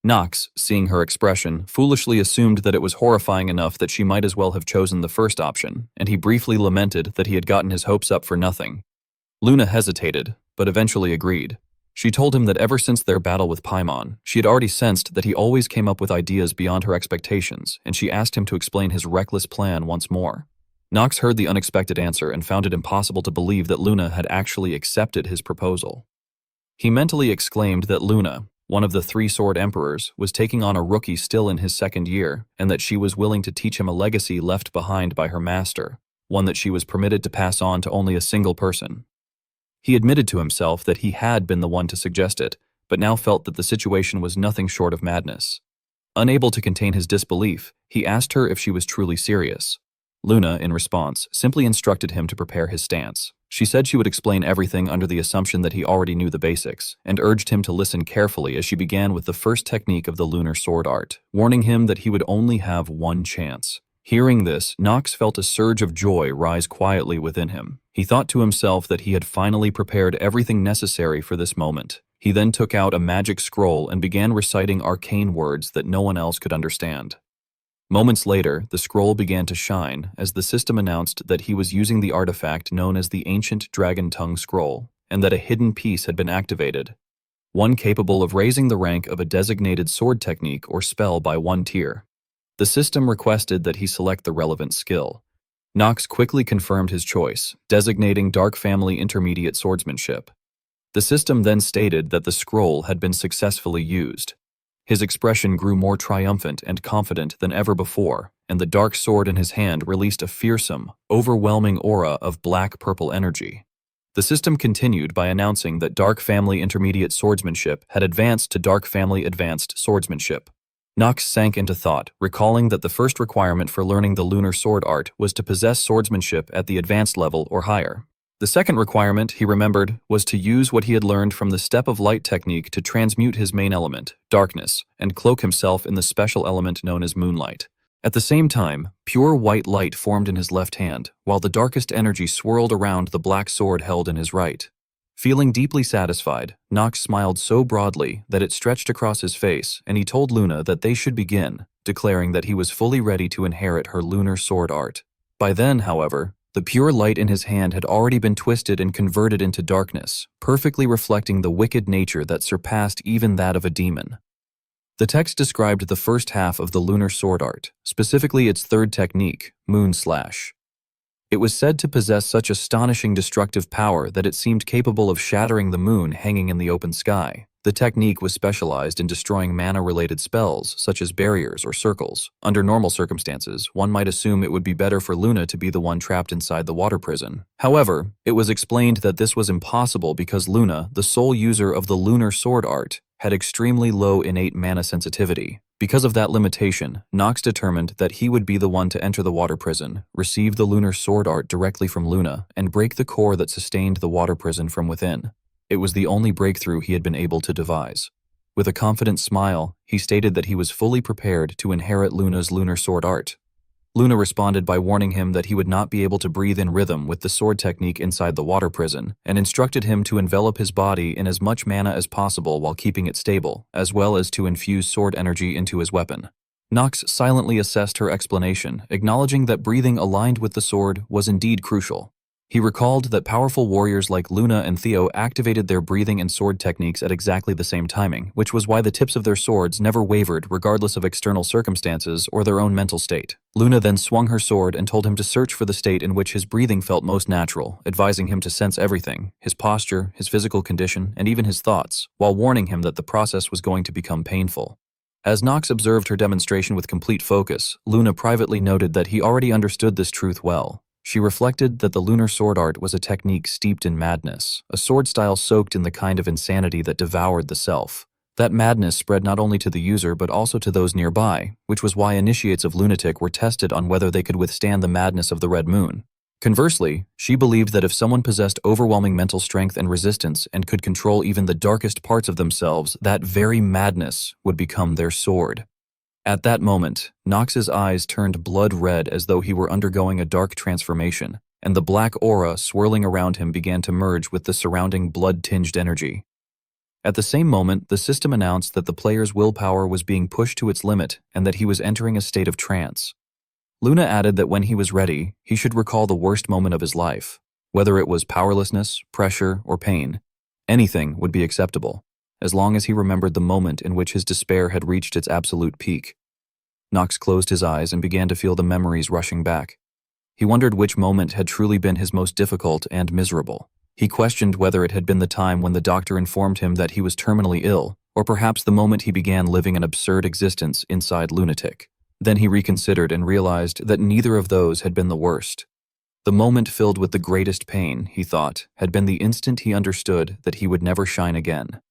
Nox, seeing her expression, foolishly assumed that it was horrifying enough that she might as well have chosen the first option, and he briefly lamented that he had gotten his hopes up for nothing. Luna hesitated, but eventually agreed. She told him that ever since their battle with Paimon, she had already sensed that he always came up with ideas beyond her expectations, and she asked him to explain his reckless plan once more. Nox heard the unexpected answer and found it impossible to believe that Luna had actually accepted his proposal. He mentally exclaimed that Luna, one of the 3 sword emperors, was taking on a rookie still in his 2nd year, and that she was willing to teach him a legacy left behind by her master, one that she was permitted to pass on to only a single person. He admitted to himself that he had been the one to suggest it, but now felt that the situation was nothing short of madness. Unable to contain his disbelief, he asked her if she was truly serious. Luna, in response, simply instructed him to prepare his stance. She said she would explain everything under the assumption that he already knew the basics, and urged him to listen carefully as she began with the first technique of the lunar sword art, warning him that he would only have 1 chance. Hearing this, Nox felt a surge of joy rise quietly within him. He thought to himself that he had finally prepared everything necessary for this moment. He then took out a magic scroll and began reciting arcane words that no one else could understand. Moments later, the scroll began to shine as the system announced that he was using the artifact known as the Ancient Dragon Tongue Scroll, and that a hidden piece had been activated, one capable of raising the rank of a designated sword technique or spell by 1 tier. The system requested that he select the relevant skill. Nox quickly confirmed his choice, designating Dark Family Intermediate Swordsmanship. The system then stated that the scroll had been successfully used. His expression grew more triumphant and confident than ever before, and the dark sword in his hand released a fearsome, overwhelming aura of black-purple energy. The system continued by announcing that Dark Family Intermediate Swordsmanship had advanced to Dark Family Advanced Swordsmanship. Nox sank into thought, recalling that the first requirement for learning the lunar sword art was to possess swordsmanship at the advanced level or higher. The second requirement, he remembered, was to use what he had learned from the Step of Light technique to transmute his main element, darkness, and cloak himself in the special element known as moonlight. At the same time, pure white light formed in his left hand, while the darkest energy swirled around the black sword held in his right. Feeling deeply satisfied, Nox smiled so broadly that it stretched across his face, and he told Luna that they should begin, declaring that he was fully ready to inherit her lunar sword art. By then, however, the pure light in his hand had already been twisted and converted into darkness, perfectly reflecting the wicked nature that surpassed even that of a demon. The text described the first half of the lunar sword art, specifically its 3rd technique, Moon Slash. It was said to possess such astonishing destructive power that it seemed capable of shattering the moon hanging in the open sky. The technique was specialized in destroying mana-related spells, such as barriers or circles. Under normal circumstances, one might assume it would be better for Luna to be the one trapped inside the water prison. However, it was explained that this was impossible because Luna, the sole user of the lunar sword art, had extremely low innate mana sensitivity. Because of that limitation, Nox determined that he would be the one to enter the water prison, receive the lunar sword art directly from Luna, and break the core that sustained the water prison from within. It was the only breakthrough he had been able to devise. With a confident smile, he stated that he was fully prepared to inherit Luna's lunar sword art. Luna responded by warning him that he would not be able to breathe in rhythm with the sword technique inside the water prison, and instructed him to envelop his body in as much mana as possible while keeping it stable, as well as to infuse sword energy into his weapon. Nox silently assessed her explanation, acknowledging that breathing aligned with the sword was indeed crucial. He recalled that powerful warriors like Luna and Theo activated their breathing and sword techniques at exactly the same timing, which was why the tips of their swords never wavered regardless of external circumstances or their own mental state. Luna then swung her sword and told him to search for the state in which his breathing felt most natural, advising him to sense everything, his posture, his physical condition, and even his thoughts, while warning him that the process was going to become painful. As Nox observed her demonstration with complete focus, Luna privately noted that he already understood this truth well. She reflected that the lunar sword art was a technique steeped in madness, a sword style soaked in the kind of insanity that devoured the self. That madness spread not only to the user but also to those nearby, which was why initiates of lunatic were tested on whether they could withstand the madness of the Red Moon. Conversely, she believed that if someone possessed overwhelming mental strength and resistance and could control even the darkest parts of themselves, that very madness would become their sword. At that moment, Nox's eyes turned blood red as though he were undergoing a dark transformation, and the black aura swirling around him began to merge with the surrounding blood-tinged energy. At the same moment, the system announced that the player's willpower was being pushed to its limit and that he was entering a state of trance. Luna added that when he was ready, he should recall the worst moment of his life. Whether it was powerlessness, pressure, or pain, anything would be acceptable, as long as he remembered the moment in which his despair had reached its absolute peak. Nox closed his eyes and began to feel the memories rushing back. He wondered which moment had truly been his most difficult and miserable. He questioned whether it had been the time when the doctor informed him that he was terminally ill, or perhaps the moment he began living an absurd existence inside lunatic. Then he reconsidered and realized that neither of those had been the worst. The moment filled with the greatest pain, he thought, had been the instant he understood that he would never shine again.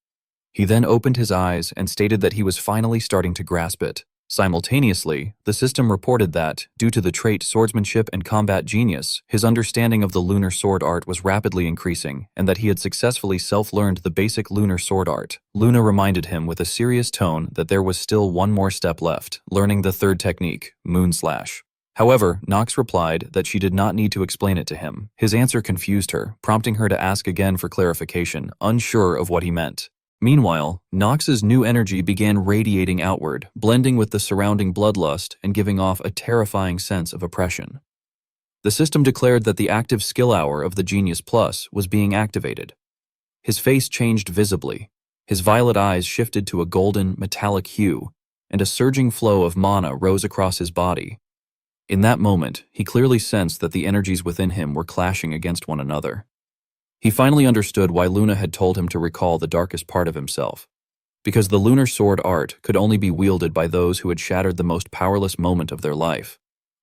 He then opened his eyes and stated that he was finally starting to grasp it. Simultaneously, the system reported that, due to the trait swordsmanship and combat genius, his understanding of the lunar sword art was rapidly increasing, and that he had successfully self-learned the basic lunar sword art. Luna reminded him with a serious tone that there was still one more step left, learning the third technique, Moon Slash. However, Nox replied that she did not need to explain it to him. His answer confused her, prompting her to ask again for clarification, unsure of what he meant. Meanwhile, Nox's new energy began radiating outward, blending with the surrounding bloodlust and giving off a terrifying sense of oppression. The system declared that the active skill hour of the Genius Plus was being activated. His face changed visibly. His violet eyes shifted to a golden, metallic hue, and a surging flow of mana rose across his body. In that moment, he clearly sensed that the energies within him were clashing against one another. He finally understood why Luna had told him to recall the darkest part of himself. Because the lunar sword art could only be wielded by those who had shattered the most powerless moment of their life.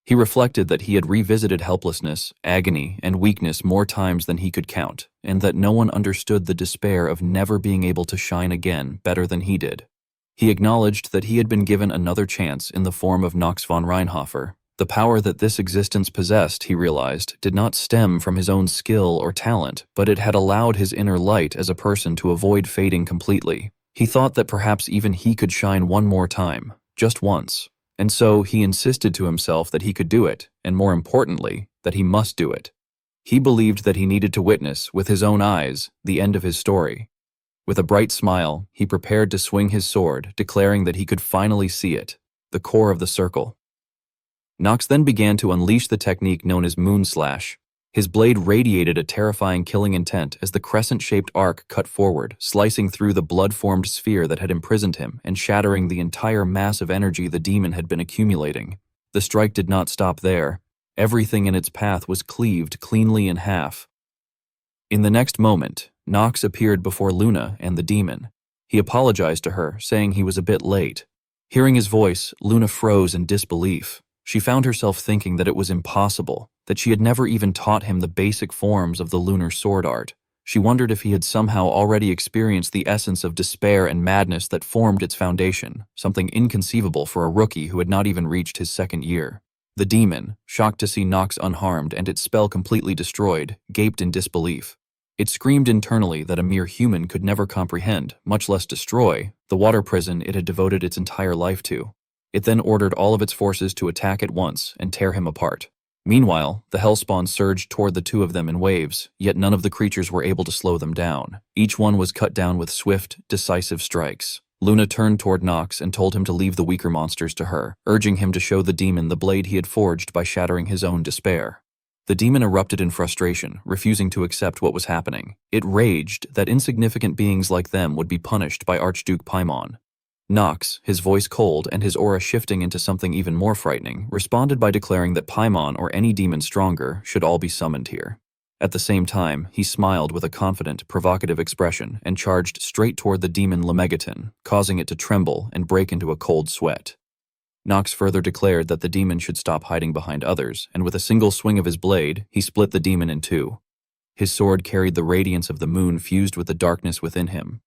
He reflected that he had revisited helplessness, agony, and weakness more times than he could count, and that no one understood the despair of never being able to shine again better than he did. He acknowledged that he had been given another chance in the form of Nox von Reinhofer. The power that this existence possessed, he realized, did not stem from his own skill or talent, but it had allowed his inner light as a person to avoid fading completely. He thought that perhaps even he could shine one more time, just once. And so he insisted to himself that he could do it, and more importantly, that he must do it. He believed that he needed to witness, with his own eyes, the end of his story. With a bright smile, he prepared to swing his sword, declaring that he could finally see it, the core of the circle. Nox then began to unleash the technique known as Moon Slash. His blade radiated a terrifying killing intent as the crescent-shaped arc cut forward, slicing through the blood-formed sphere that had imprisoned him and shattering the entire mass of energy the demon had been accumulating. The strike did not stop there. Everything in its path was cleaved cleanly in half. In the next moment, Nox appeared before Luna and the demon. He apologized to her, saying he was a bit late. Hearing his voice, Luna froze in disbelief. She found herself thinking that it was impossible, that she had never even taught him the basic forms of the lunar sword art. She wondered if he had somehow already experienced the essence of despair and madness that formed its foundation, something inconceivable for a rookie who had not even reached his second year. The demon, shocked to see Nox unharmed and its spell completely destroyed, gaped in disbelief. It screamed internally that a mere human could never comprehend, much less destroy, the water prison it had devoted its entire life to. It then ordered all of its forces to attack at once and tear him apart. Meanwhile, the hellspawn surged toward the two of them in waves, yet none of the creatures were able to slow them down. Each one was cut down with swift, decisive strikes. Luna turned toward Nox and told him to leave the weaker monsters to her, urging him to show the demon the blade he had forged by shattering his own despair. The demon erupted in frustration, refusing to accept what was happening. It raged that insignificant beings like them would be punished by Archduke Paimon. Nox, his voice cold and his aura shifting into something even more frightening, responded by declaring that Paimon or any demon stronger should all be summoned here. At the same time, he smiled with a confident, provocative expression and charged straight toward the demon Lemegeton, causing it to tremble and break into a cold sweat. Nox further declared that the demon should stop hiding behind others, and with a single swing of his blade, he split the demon in two. His sword carried the radiance of the moon fused with the darkness within him.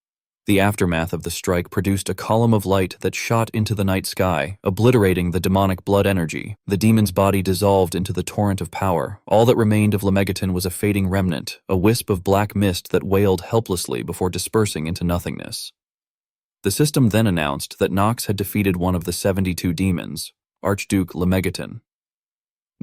The aftermath of the strike produced a column of light that shot into the night sky, obliterating the demonic blood energy. The demon's body dissolved into the torrent of power. All that remained of Lemegeton was a fading remnant, a wisp of black mist that wailed helplessly before dispersing into nothingness. The system then announced that Nox had defeated one of the 72 demons, Archduke Lemegeton.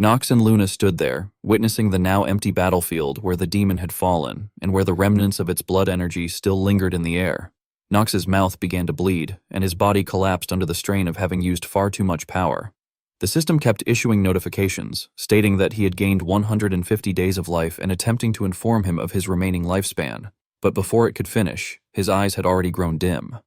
Nox and Luna stood there, witnessing the now empty battlefield where the demon had fallen and where the remnants of its blood energy still lingered in the air. Nox's mouth began to bleed, and his body collapsed under the strain of having used far too much power. The system kept issuing notifications, stating that he had gained 150 days of life and attempting to inform him of his remaining lifespan. But before it could finish, his eyes had already grown dim.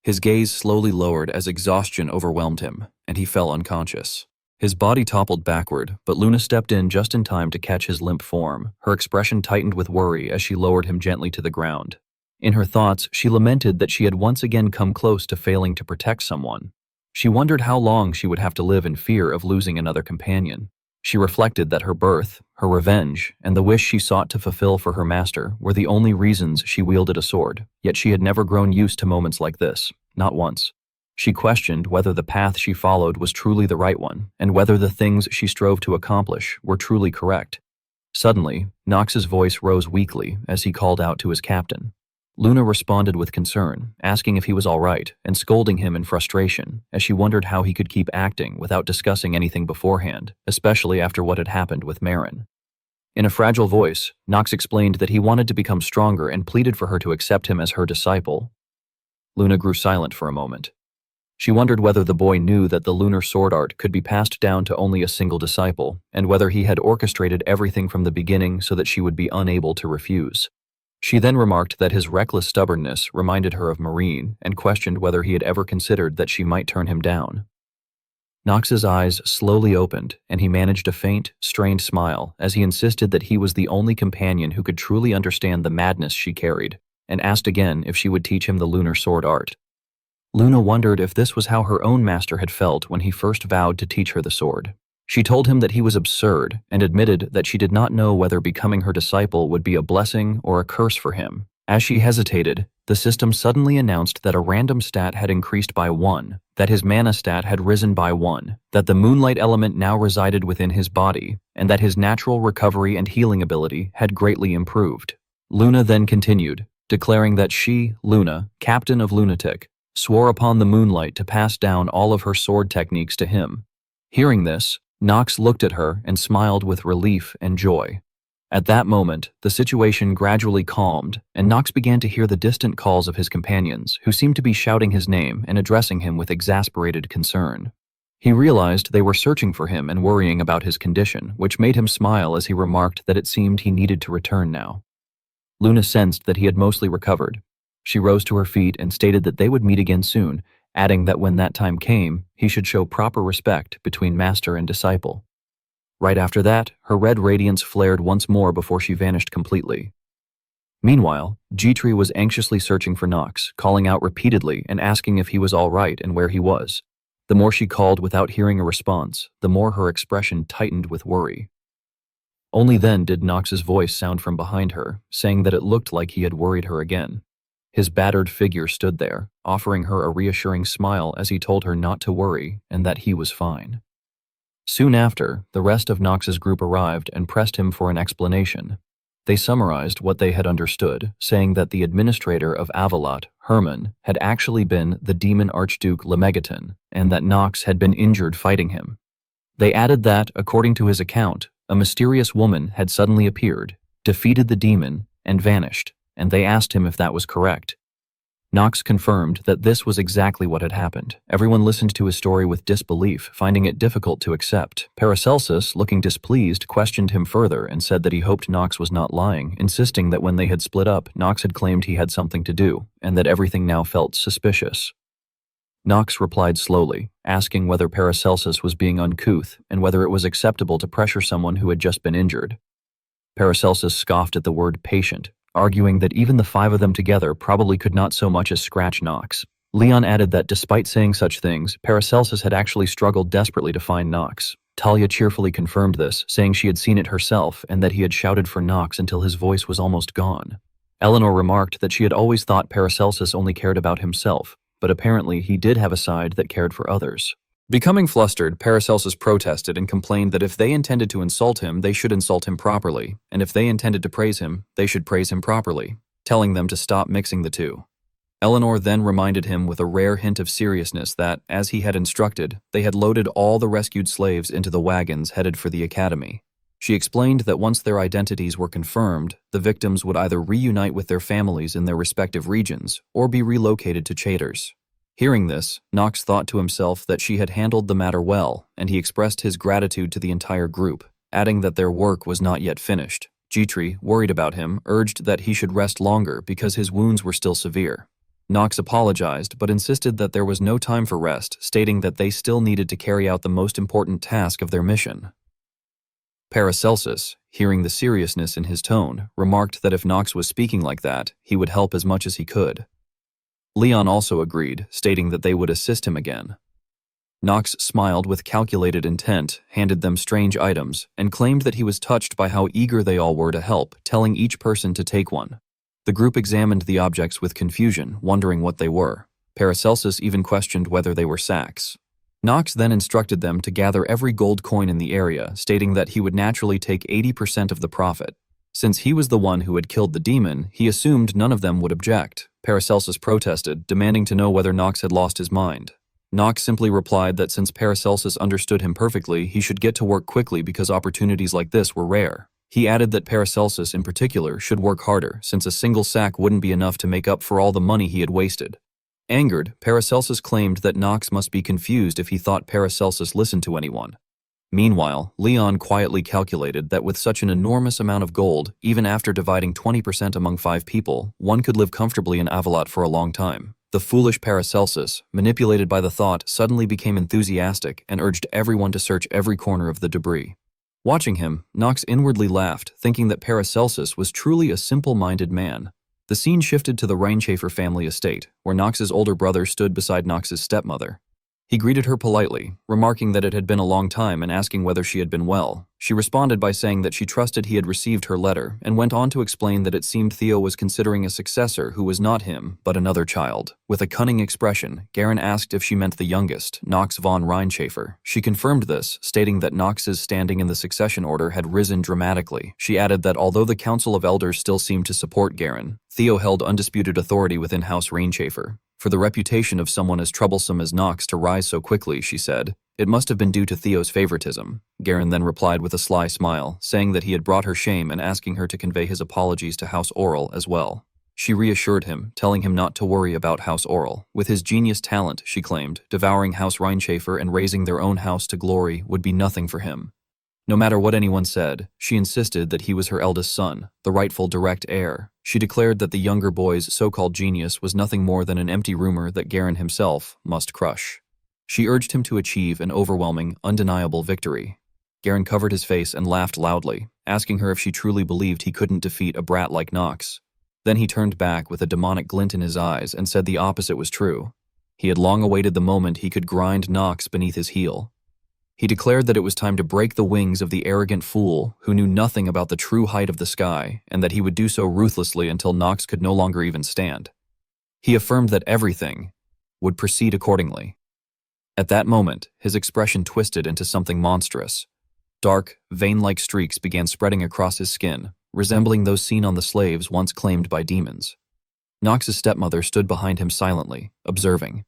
His gaze slowly lowered as exhaustion overwhelmed him, and he fell unconscious. His body toppled backward, but Luna stepped in just in time to catch his limp form. Her expression tightened with worry as she lowered him gently to the ground. In her thoughts, she lamented that she had once again come close to failing to protect someone. She wondered how long she would have to live in fear of losing another companion. She reflected that her birth, her revenge, and the wish she sought to fulfill for her master were the only reasons she wielded a sword, yet she had never grown used to moments like this, not once. She questioned whether the path she followed was truly the right one, and whether the things she strove to accomplish were truly correct. Suddenly, Nox's voice rose weakly as he called out to his captain. Luna responded with concern, asking if he was all right, and scolding him in frustration, as she wondered how he could keep acting without discussing anything beforehand, especially after what had happened with Marin. In a fragile voice, Nox explained that he wanted to become stronger and pleaded for her to accept him as her disciple. Luna grew silent for a moment. She wondered whether the boy knew that the lunar sword art could be passed down to only a single disciple, and whether he had orchestrated everything from the beginning so that she would be unable to refuse. She then remarked that his reckless stubbornness reminded her of Marine and questioned whether he had ever considered that she might turn him down. Nox's eyes slowly opened, and he managed a faint, strained smile as he insisted that he was the only companion who could truly understand the madness she carried, and asked again if she would teach him the lunar sword art. Luna wondered if this was how her own master had felt when he first vowed to teach her the sword. She told him that he was absurd and admitted that she did not know whether becoming her disciple would be a blessing or a curse for him. As she hesitated, the system suddenly announced that a random stat had increased by 1, that his mana stat had risen by 1, that the moonlight element now resided within his body, and that his natural recovery and healing ability had greatly improved. Luna then continued, declaring that she, Luna, captain of Lunatic, swore upon the moonlight to pass down all of her sword techniques to him. Hearing this, Nox looked at her and smiled with relief and joy. At that moment, the situation gradually calmed, and Nox began to hear the distant calls of his companions, who seemed to be shouting his name and addressing him with exasperated concern. He realized they were searching for him and worrying about his condition, which made him smile as he remarked that it seemed he needed to return now. Luna sensed that he had mostly recovered. She rose to her feet and stated that they would meet again soon, adding that when that time came, he should show proper respect between master and disciple. Right after that, her red radiance flared once more before she vanished completely. Meanwhile, G-Tree was anxiously searching for Nox, calling out repeatedly and asking if he was all right and where he was. The more she called without hearing a response, the more her expression tightened with worry. Only then did Nox's voice sound from behind her, saying that it looked like he had worried her again. His battered figure stood there, offering her a reassuring smile as he told her not to worry and that he was fine. Soon after, the rest of Nox's group arrived and pressed him for an explanation. They summarized what they had understood, saying that the administrator of Avalot, Herman, had actually been the demon Archduke Lemegeton, and that Nox had been injured fighting him. They added that, according to his account, a mysterious woman had suddenly appeared, defeated the demon, and vanished, and they asked him if that was correct. Nox confirmed that this was exactly what had happened. Everyone listened to his story with disbelief, finding it difficult to accept. Paracelsus, looking displeased, questioned him further and said that he hoped Nox was not lying, insisting that when they had split up, Nox had claimed he had something to do, and that everything now felt suspicious. Nox replied slowly, asking whether Paracelsus was being uncouth and whether it was acceptable to pressure someone who had just been injured. Paracelsus scoffed at the word patient, arguing that even the five of them together probably could not so much as scratch Nox. Leon added that despite saying such things, Paracelsus had actually struggled desperately to find Nox. Talia cheerfully confirmed this, saying she had seen it herself and that he had shouted for Nox until his voice was almost gone. Eleanor remarked that she had always thought Paracelsus only cared about himself, but apparently he did have a side that cared for others. Becoming flustered, Paracelsus protested and complained that if they intended to insult him, they should insult him properly, and if they intended to praise him, they should praise him properly, telling them to stop mixing the two. Eleanor then reminded him with a rare hint of seriousness that, as he had instructed, they had loaded all the rescued slaves into the wagons headed for the academy. She explained that once their identities were confirmed, the victims would either reunite with their families in their respective regions or be relocated to Chaders. Hearing this, Nox thought to himself that she had handled the matter well, and he expressed his gratitude to the entire group, adding that their work was not yet finished. Gitri, worried about him, urged that he should rest longer because his wounds were still severe. Nox apologized but insisted that there was no time for rest, stating that they still needed to carry out the most important task of their mission. Paracelsus, hearing the seriousness in his tone, remarked that if Nox was speaking like that, he would help as much as he could. Leon also agreed, stating that they would assist him again. Nox smiled with calculated intent, handed them strange items, and claimed that he was touched by how eager they all were to help, telling each person to take one. The group examined the objects with confusion, wondering what they were. Paracelsus even questioned whether they were sacks. Nox then instructed them to gather every gold coin in the area, stating that he would naturally take 80% of the profit. Since he was the one who had killed the demon, he assumed none of them would object. Paracelsus protested, demanding to know whether Nox had lost his mind. Nox simply replied that since Paracelsus understood him perfectly, he should get to work quickly because opportunities like this were rare. He added that Paracelsus in particular should work harder, since a single sack wouldn't be enough to make up for all the money he had wasted. Angered, Paracelsus claimed that Nox must be confused if he thought Paracelsus listened to anyone. Meanwhile, Leon quietly calculated that with such an enormous amount of gold, even after dividing 20% among 5 people, one could live comfortably in Avalot for a long time. The foolish Paracelsus, manipulated by the thought, suddenly became enthusiastic and urged everyone to search every corner of the debris. Watching him, Nox inwardly laughed, thinking that Paracelsus was truly a simple-minded man. The scene shifted to the Reincarnated family estate, where Nox's older brother stood beside Nox's stepmother. He greeted her politely, remarking that it had been a long time and asking whether she had been well. She responded by saying that she trusted he had received her letter, and went on to explain that it seemed Theo was considering a successor who was not him, but another child. With a cunning expression, Garen asked if she meant the youngest, Nox von Reinschäfer. She confirmed this, stating that Nox's standing in the succession order had risen dramatically. She added that although the Council of Elders still seemed to support Garen, Theo held undisputed authority within House Reinschäfer. For the reputation of someone as troublesome as Nox to rise so quickly, she said, it must have been due to Theo's favoritism. Garen then replied with a sly smile, saying that he had brought her shame and asking her to convey his apologies to House Oral as well. She reassured him, telling him not to worry about House Oral. With his genius talent, she claimed, devouring House Reinschäfer and raising their own house to glory would be nothing for him. No matter what anyone said, she insisted that he was her eldest son, the rightful direct heir. She declared that the younger boy's so-called genius was nothing more than an empty rumor that Garen himself must crush. She urged him to achieve an overwhelming, undeniable victory. Garen covered his face and laughed loudly, asking her if she truly believed he couldn't defeat a brat like Nox. Then he turned back with a demonic glint in his eyes and said the opposite was true. He had long awaited the moment he could grind Nox beneath his heel. He declared that it was time to break the wings of the arrogant fool who knew nothing about the true height of the sky, and that he would do so ruthlessly until Nox could no longer even stand. He affirmed that everything would proceed accordingly. At that moment, his expression twisted into something monstrous. Dark, vein-like streaks began spreading across his skin, resembling those seen on the slaves once claimed by demons. Knox's stepmother stood behind him silently, observing.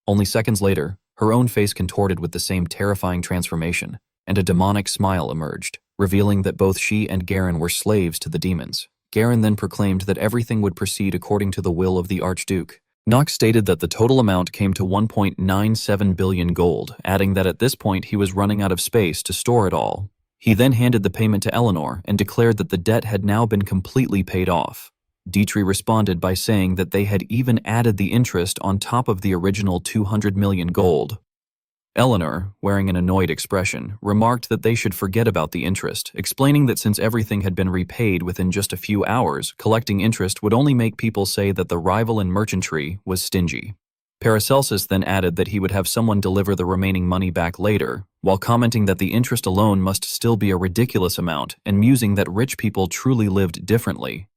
Only seconds later, her own face contorted with the same terrifying transformation, and a demonic smile emerged, revealing that both she and Garen were slaves to the demons. Garen then proclaimed that everything would proceed according to the will of the Archduke. Knox stated that the total amount came to 1.97 billion gold, adding that at this point he was running out of space to store it all. He then handed the payment to Eleanor and declared that the debt had now been completely paid off. Dietrich responded by saying that they had even added the interest on top of the original 200 million gold. Eleanor, wearing an annoyed expression, remarked that they should forget about the interest, explaining that since everything had been repaid within just a few hours, collecting interest would only make people say that the rival in merchantry was stingy. Paracelsus then added that he would have someone deliver the remaining money back later, while commenting that the interest alone must still be a ridiculous amount and musing that rich people truly lived differently.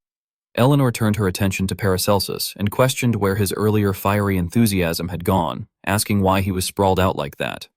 Eleanor turned her attention to Paracelsus and questioned where his earlier fiery enthusiasm had gone, asking why he was sprawled out like that.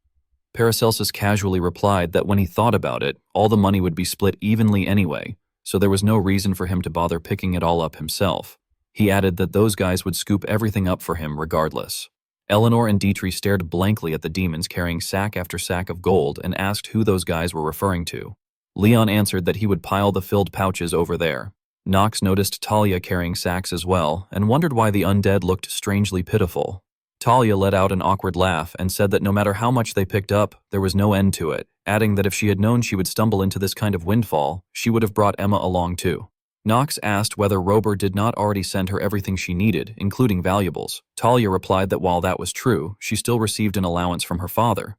Paracelsus casually replied that when he thought about it, all the money would be split evenly anyway, so there was no reason for him to bother picking it all up himself. He added that those guys would scoop everything up for him regardless. Eleanor and Dietrich stared blankly at the demons carrying sack after sack of gold and asked who those guys were referring to. Leon answered that he would pile the filled pouches over there. Knox noticed Talia carrying sacks as well and wondered why the undead looked strangely pitiful. Talia let out an awkward laugh and said that no matter how much they picked up, there was no end to it, adding that if she had known she would stumble into this kind of windfall, she would have brought Emma along too. Knox asked whether Rober did not already send her everything she needed, including valuables. Talia replied that while that was true, she still received an allowance from her father.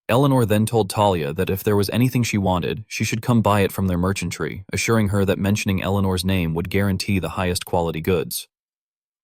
Eleanor then told Talia that if there was anything she wanted, she should come buy it from their merchantry, assuring her that mentioning Eleanor's name would guarantee the highest quality goods.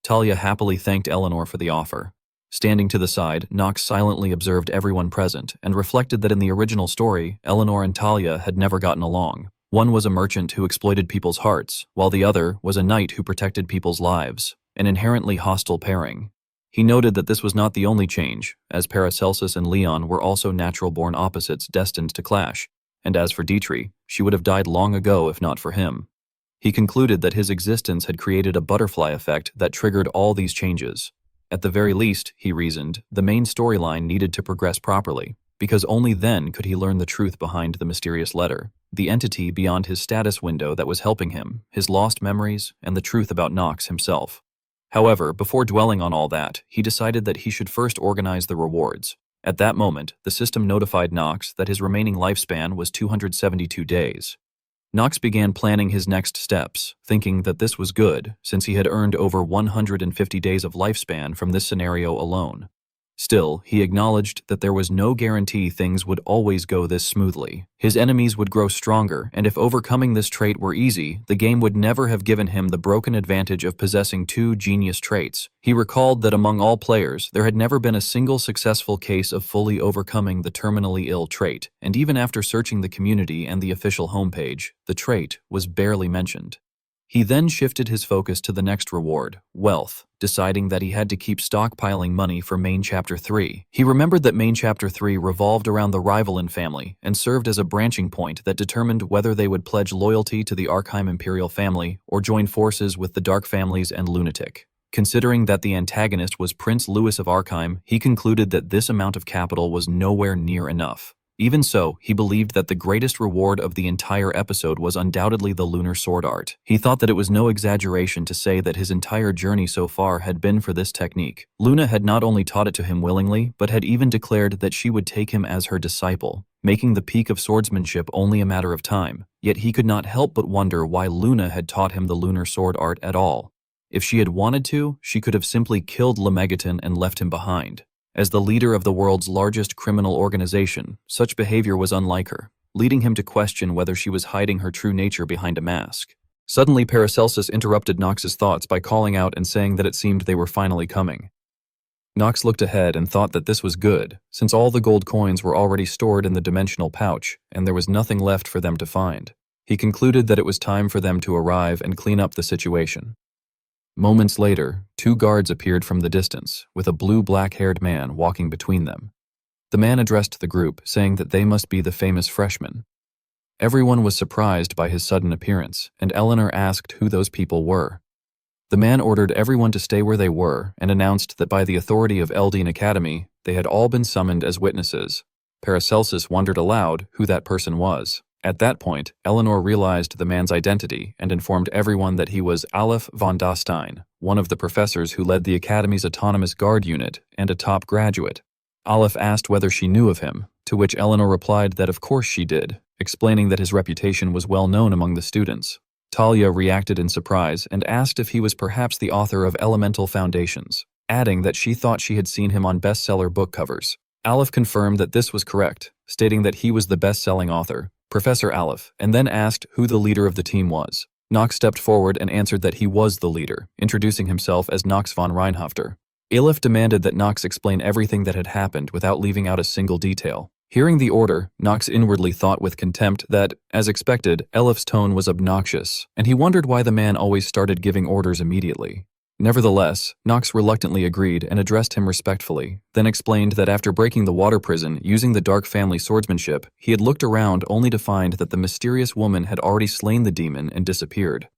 Talia happily thanked Eleanor for the offer. Standing to the side, Knox silently observed everyone present and reflected that in the original story, Eleanor and Talia had never gotten along. One was a merchant who exploited people's hearts, while the other was a knight who protected people's lives, an inherently hostile pairing. He noted that this was not the only change, as Paracelsus and Leon were also natural-born opposites destined to clash, and as for Dietrich, she would have died long ago if not for him. He concluded that his existence had created a butterfly effect that triggered all these changes. At the very least, he reasoned, the main storyline needed to progress properly, because only then could he learn the truth behind the mysterious letter, the entity beyond his status window that was helping him, his lost memories, and the truth about Knox himself. However, before dwelling on all that, he decided that he should first organize the rewards. At that moment, the system notified Knox that his remaining lifespan was 272 days. Knox began planning his next steps, thinking that this was good, since he had earned over 150 days of lifespan from this scenario alone. Still, he acknowledged that there was no guarantee things would always go this smoothly. His enemies would grow stronger, and if overcoming this trait were easy, the game would never have given him the broken advantage of possessing two genius traits. He recalled that among all players, there had never been a single successful case of fully overcoming the terminally ill trait, and even after searching the community and the official homepage, the trait was barely mentioned. He then shifted his focus to the next reward, wealth, deciding that he had to keep stockpiling money for Main Chapter 3. He remembered that Main Chapter 3 revolved around the Rivalin family and served as a branching point that determined whether they would pledge loyalty to the Arkheim Imperial family or join forces with the Dark families and Lunatic. Considering that the antagonist was Prince Louis of Arkheim, he concluded that this amount of capital was nowhere near enough. Even so, he believed that the greatest reward of the entire episode was undoubtedly the lunar sword art. He thought that it was no exaggeration to say that his entire journey so far had been for this technique. Luna had not only taught it to him willingly, but had even declared that she would take him as her disciple, making the peak of swordsmanship only a matter of time. Yet he could not help but wonder why Luna had taught him the lunar sword art at all. If she had wanted to, she could have simply killed Lemegeton and left him behind. As the leader of the world's largest criminal organization, such behavior was unlike her, leading him to question whether she was hiding her true nature behind a mask. Suddenly, Paracelsus interrupted Knox's thoughts by calling out and saying that it seemed they were finally coming. Knox looked ahead and thought that this was good, since all the gold coins were already stored in the dimensional pouch, and there was nothing left for them to find. He concluded that it was time for them to arrive and clean up the situation. Moments later, two guards appeared from the distance, with a blue black-haired man walking between them. The man addressed the group, saying that they must be the famous freshmen. Everyone was surprised by his sudden appearance, and Eleanor asked who those people were. The man ordered everyone to stay where they were and announced that by the authority of Eldine Academy, they had all been summoned as witnesses. Paracelsus wondered aloud who that person was. At that point, Eleanor realized the man's identity and informed everyone that he was Aleph von Dastein, one of the professors who led the Academy's autonomous guard unit and a top graduate. Aleph asked whether she knew of him, to which Eleanor replied that of course she did, explaining that his reputation was well known among the students. Talia reacted in surprise and asked if he was perhaps the author of Elemental Foundations, adding that she thought she had seen him on bestseller book covers. Aleph confirmed that this was correct, stating that he was the best-selling author, Professor Aleph, and then asked who the leader of the team was. Knox stepped forward and answered that he was the leader, introducing himself as Knox von Reinhofter. Aleph demanded that Knox explain everything that had happened without leaving out a single detail. Hearing the order, Knox inwardly thought with contempt that, as expected, Aleph's tone was obnoxious, and he wondered why the man always started giving orders immediately. Nevertheless, Knox reluctantly agreed and addressed him respectfully, then explained that after breaking the water prison using the Dark family swordsmanship, he had looked around only to find that the mysterious woman had already slain the demon and disappeared.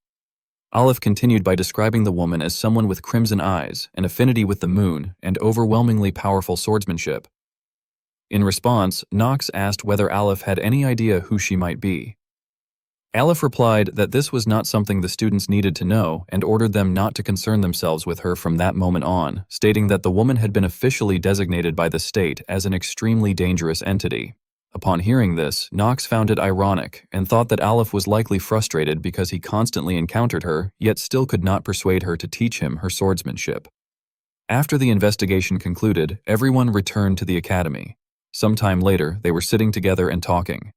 Aleph continued by describing the woman as someone with crimson eyes, an affinity with the moon, and overwhelmingly powerful swordsmanship. In response, Knox asked whether Aleph had any idea who she might be. Aleph replied that this was not something the students needed to know and ordered them not to concern themselves with her from that moment on, stating that the woman had been officially designated by the state as an extremely dangerous entity. Upon hearing this, Knox found it ironic and thought that Aleph was likely frustrated because he constantly encountered her, yet still could not persuade her to teach him her swordsmanship. After the investigation concluded, everyone returned to the academy. Sometime later, they were sitting together and talking.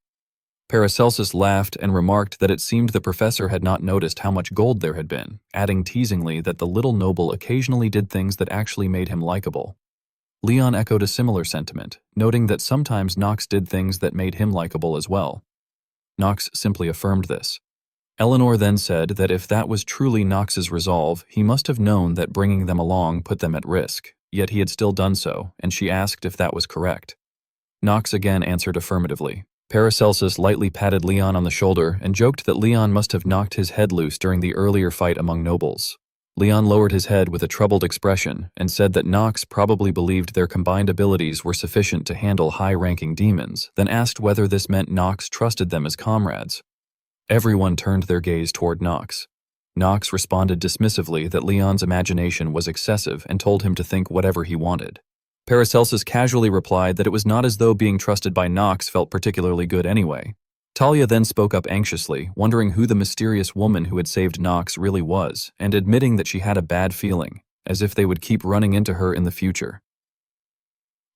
Paracelsus laughed and remarked that it seemed the professor had not noticed how much gold there had been, adding teasingly that the little noble occasionally did things that actually made him likable. Leon echoed a similar sentiment, noting that sometimes Knox did things that made him likable as well. Knox simply affirmed this. Eleanor then said that if that was truly Knox's resolve, he must have known that bringing them along put them at risk, yet he had still done so, and she asked if that was correct. Knox again answered affirmatively. Paracelsus lightly patted Leon on the shoulder and joked that Leon must have knocked his head loose during the earlier fight among nobles. Leon lowered his head with a troubled expression and said that Knox probably believed their combined abilities were sufficient to handle high-ranking demons, then asked whether this meant Knox trusted them as comrades. Everyone turned their gaze toward Knox. Knox responded dismissively that Leon's imagination was excessive and told him to think whatever he wanted. Paracelsus casually replied that it was not as though being trusted by Knox felt particularly good anyway. Talia then spoke up anxiously, wondering who the mysterious woman who had saved Knox really was, and admitting that she had a bad feeling, as if they would keep running into her in the future.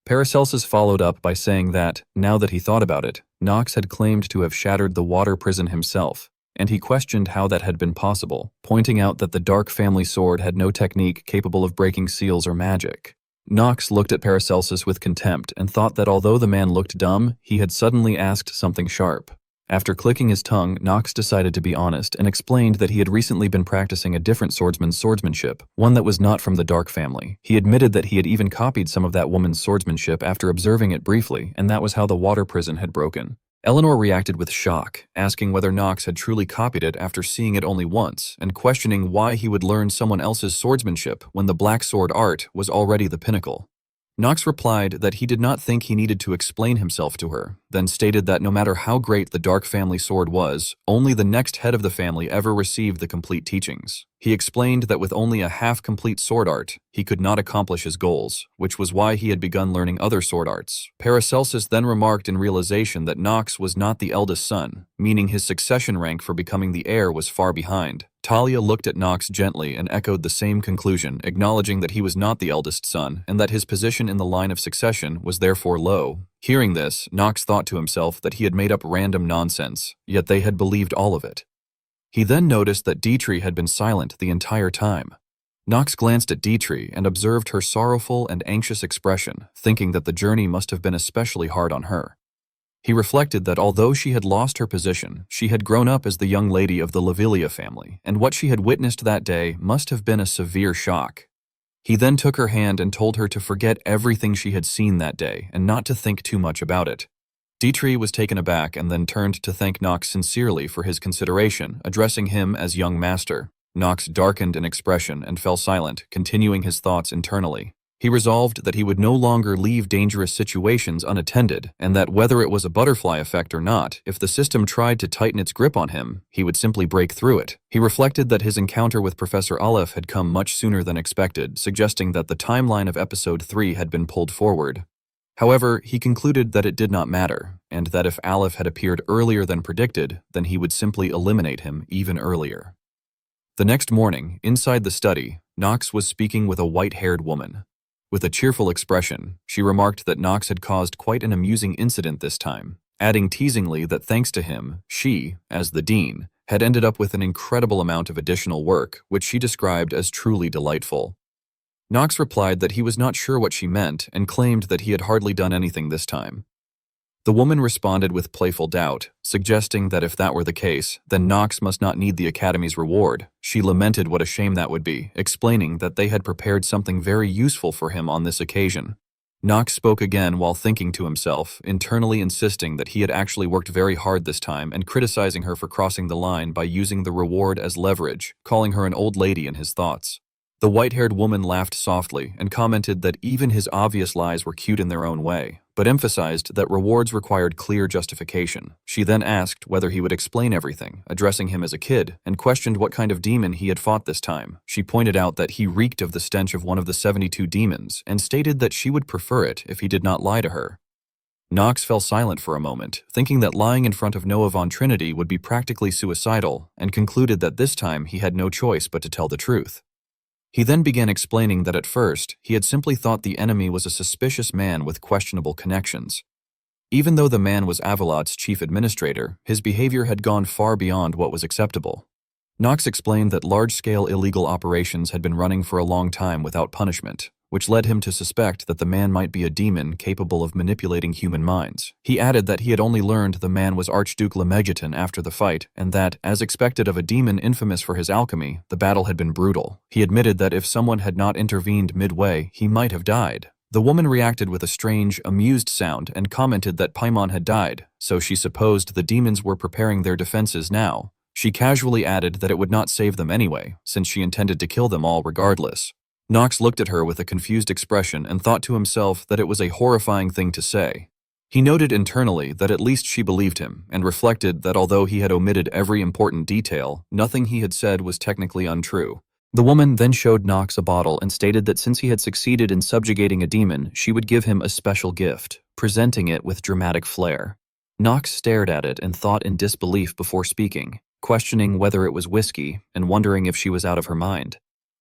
Paracelsus followed up by saying that, now that he thought about it, Knox had claimed to have shattered the water prison himself, and he questioned how that had been possible, pointing out that the Dark family sword had no technique capable of breaking seals or magic. Knox looked at Paracelsus with contempt and thought that although the man looked dumb, he had suddenly asked something sharp. After clicking his tongue, Knox decided to be honest and explained that he had recently been practicing a different swordsman's swordsmanship, one that was not from the Dark family. He admitted that he had even copied some of that woman's swordsmanship after observing it briefly, and that was how the water prison had broken. Eleanor reacted with shock, asking whether Knox had truly copied it after seeing it only once, and questioning why he would learn someone else's swordsmanship when the black sword art was already the pinnacle. Knox replied that he did not think he needed to explain himself to her, then stated that no matter how great the Dark family sword was, only the next head of the family ever received the complete teachings. He explained that with only a half-complete sword art, he could not accomplish his goals, which was why he had begun learning other sword arts. Paracelsus then remarked in realization that Knox was not the eldest son, meaning his succession rank for becoming the heir was far behind. Talia looked at Knox gently and echoed the same conclusion, acknowledging that he was not the eldest son and that his position in the line of succession was therefore low. Hearing this, Knox thought to himself that he had made up random nonsense, yet they had believed all of it. He then noticed that Dietrich had been silent the entire time. Knox glanced at Dietrich and observed her sorrowful and anxious expression, thinking that the journey must have been especially hard on her. He reflected that although she had lost her position, she had grown up as the young lady of the Lavilia family, and what she had witnessed that day must have been a severe shock. He then took her hand and told her to forget everything she had seen that day and not to think too much about it. Dietrich was taken aback and then turned to thank Knox sincerely for his consideration, addressing him as young master. Knox darkened in expression and fell silent, continuing his thoughts internally. He resolved that he would no longer leave dangerous situations unattended, and that whether it was a butterfly effect or not, if the system tried to tighten its grip on him, he would simply break through it. He reflected that his encounter with Professor Aleph had come much sooner than expected, suggesting that the timeline of Episode 3 had been pulled forward. However, he concluded that it did not matter, and that if Aleph had appeared earlier than predicted, then he would simply eliminate him even earlier. The next morning, inside the study, Knox was speaking with a white-haired woman. With a cheerful expression, she remarked that Knox had caused quite an amusing incident this time, adding teasingly that thanks to him, she, as the dean, had ended up with an incredible amount of additional work, which she described as truly delightful. Knox replied that he was not sure what she meant and claimed that he had hardly done anything this time. The woman responded with playful doubt, suggesting that if that were the case, then Knox must not need the Academy's reward. She lamented what a shame that would be, explaining that they had prepared something very useful for him on this occasion. Knox spoke again while thinking to himself, internally insisting that he had actually worked very hard this time and criticizing her for crossing the line by using the reward as leverage, calling her an old lady in his thoughts. The white-haired woman laughed softly and commented that even his obvious lies were cute in their own way, but emphasized that rewards required clear justification. She then asked whether he would explain everything, addressing him as a kid, and questioned what kind of demon he had fought this time. She pointed out that he reeked of the stench of one of the 72 demons, and stated that she would prefer it if he did not lie to her. Knox fell silent for a moment, thinking that lying in front of Noah Von Trinity would be practically suicidal, and concluded that this time he had no choice but to tell the truth. He then began explaining that at first, he had simply thought the enemy was a suspicious man with questionable connections. Even though the man was Avalot's chief administrator, his behavior had gone far beyond what was acceptable. Knox explained that large-scale illegal operations had been running for a long time without punishment, which led him to suspect that the man might be a demon capable of manipulating human minds. He added that he had only learned the man was Archduke Lemegeton after the fight, and that, as expected of a demon infamous for his alchemy, the battle had been brutal. He admitted that if someone had not intervened midway, he might have died. The woman reacted with a strange, amused sound and commented that Paimon had died, so she supposed the demons were preparing their defenses now. She casually added that it would not save them anyway, since she intended to kill them all regardless. Knox looked at her with a confused expression and thought to himself that it was a horrifying thing to say. He noted internally that at least she believed him, and reflected that although he had omitted every important detail, nothing he had said was technically untrue. The woman then showed Knox a bottle and stated that since he had succeeded in subjugating a demon, she would give him a special gift, presenting it with dramatic flair. Knox stared at it and thought in disbelief before speaking, questioning whether it was whiskey and wondering if she was out of her mind.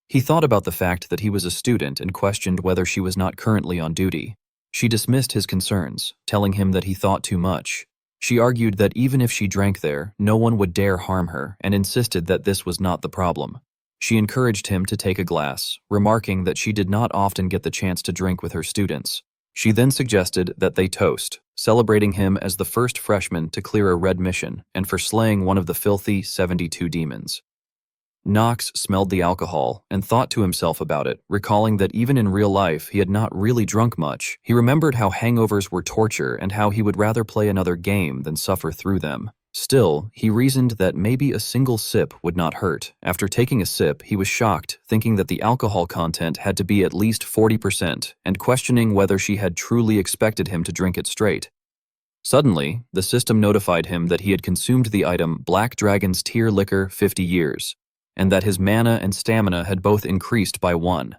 He thought about the fact that he was a student and questioned whether she was not currently on duty. She dismissed his concerns, telling him that he thought too much. She argued that even if she drank there, no one would dare harm her, and insisted that this was not the problem. She encouraged him to take a glass, remarking that she did not often get the chance to drink with her students. She then suggested that they toast, celebrating him as the first freshman to clear a red mission and for slaying one of the filthy 72 demons. Knox smelled the alcohol and thought to himself about it, recalling that even in real life he had not really drunk much. He remembered how hangovers were torture and how he would rather play another game than suffer through them. Still, he reasoned that maybe a single sip would not hurt. After taking a sip, he was shocked, thinking that the alcohol content had to be at least 40%, and questioning whether she had truly expected him to drink it straight. Suddenly, the system notified him that he had consumed the item Black Dragon's Tear Liquor 50 years. And that his mana and stamina had both increased by 1.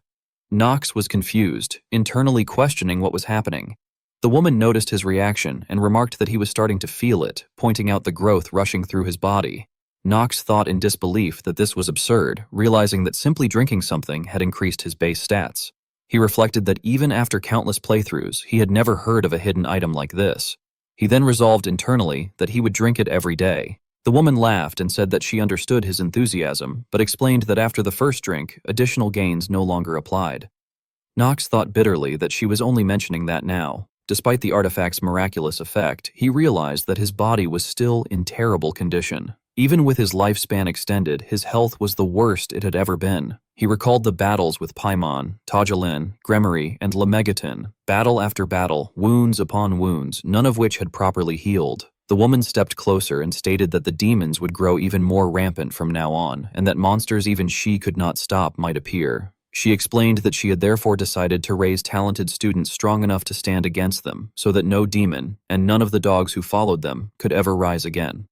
Knox was confused, internally questioning what was happening. The woman noticed his reaction and remarked that he was starting to feel it, pointing out the growth rushing through his body. Knox thought in disbelief that this was absurd, realizing that simply drinking something had increased his base stats. He reflected that even after countless playthroughs, he had never heard of a hidden item like this. He then resolved internally that he would drink it every day. The woman laughed and said that she understood his enthusiasm, but explained that after the first drink, additional gains no longer applied. Knox thought bitterly that she was only mentioning that now. Despite the artifact's miraculous effect, he realized that his body was still in terrible condition. Even with his lifespan extended, his health was the worst it had ever been. He recalled the battles with Paimon, Tajalin, Gremory, and Lemegaton, battle after battle, wounds upon wounds, none of which had properly healed. The woman stepped closer and stated that the demons would grow even more rampant from now on, and that monsters even she could not stop might appear. She explained that she had therefore decided to raise talented students strong enough to stand against them, so that no demon, and none of the dogs who followed them, could ever rise again.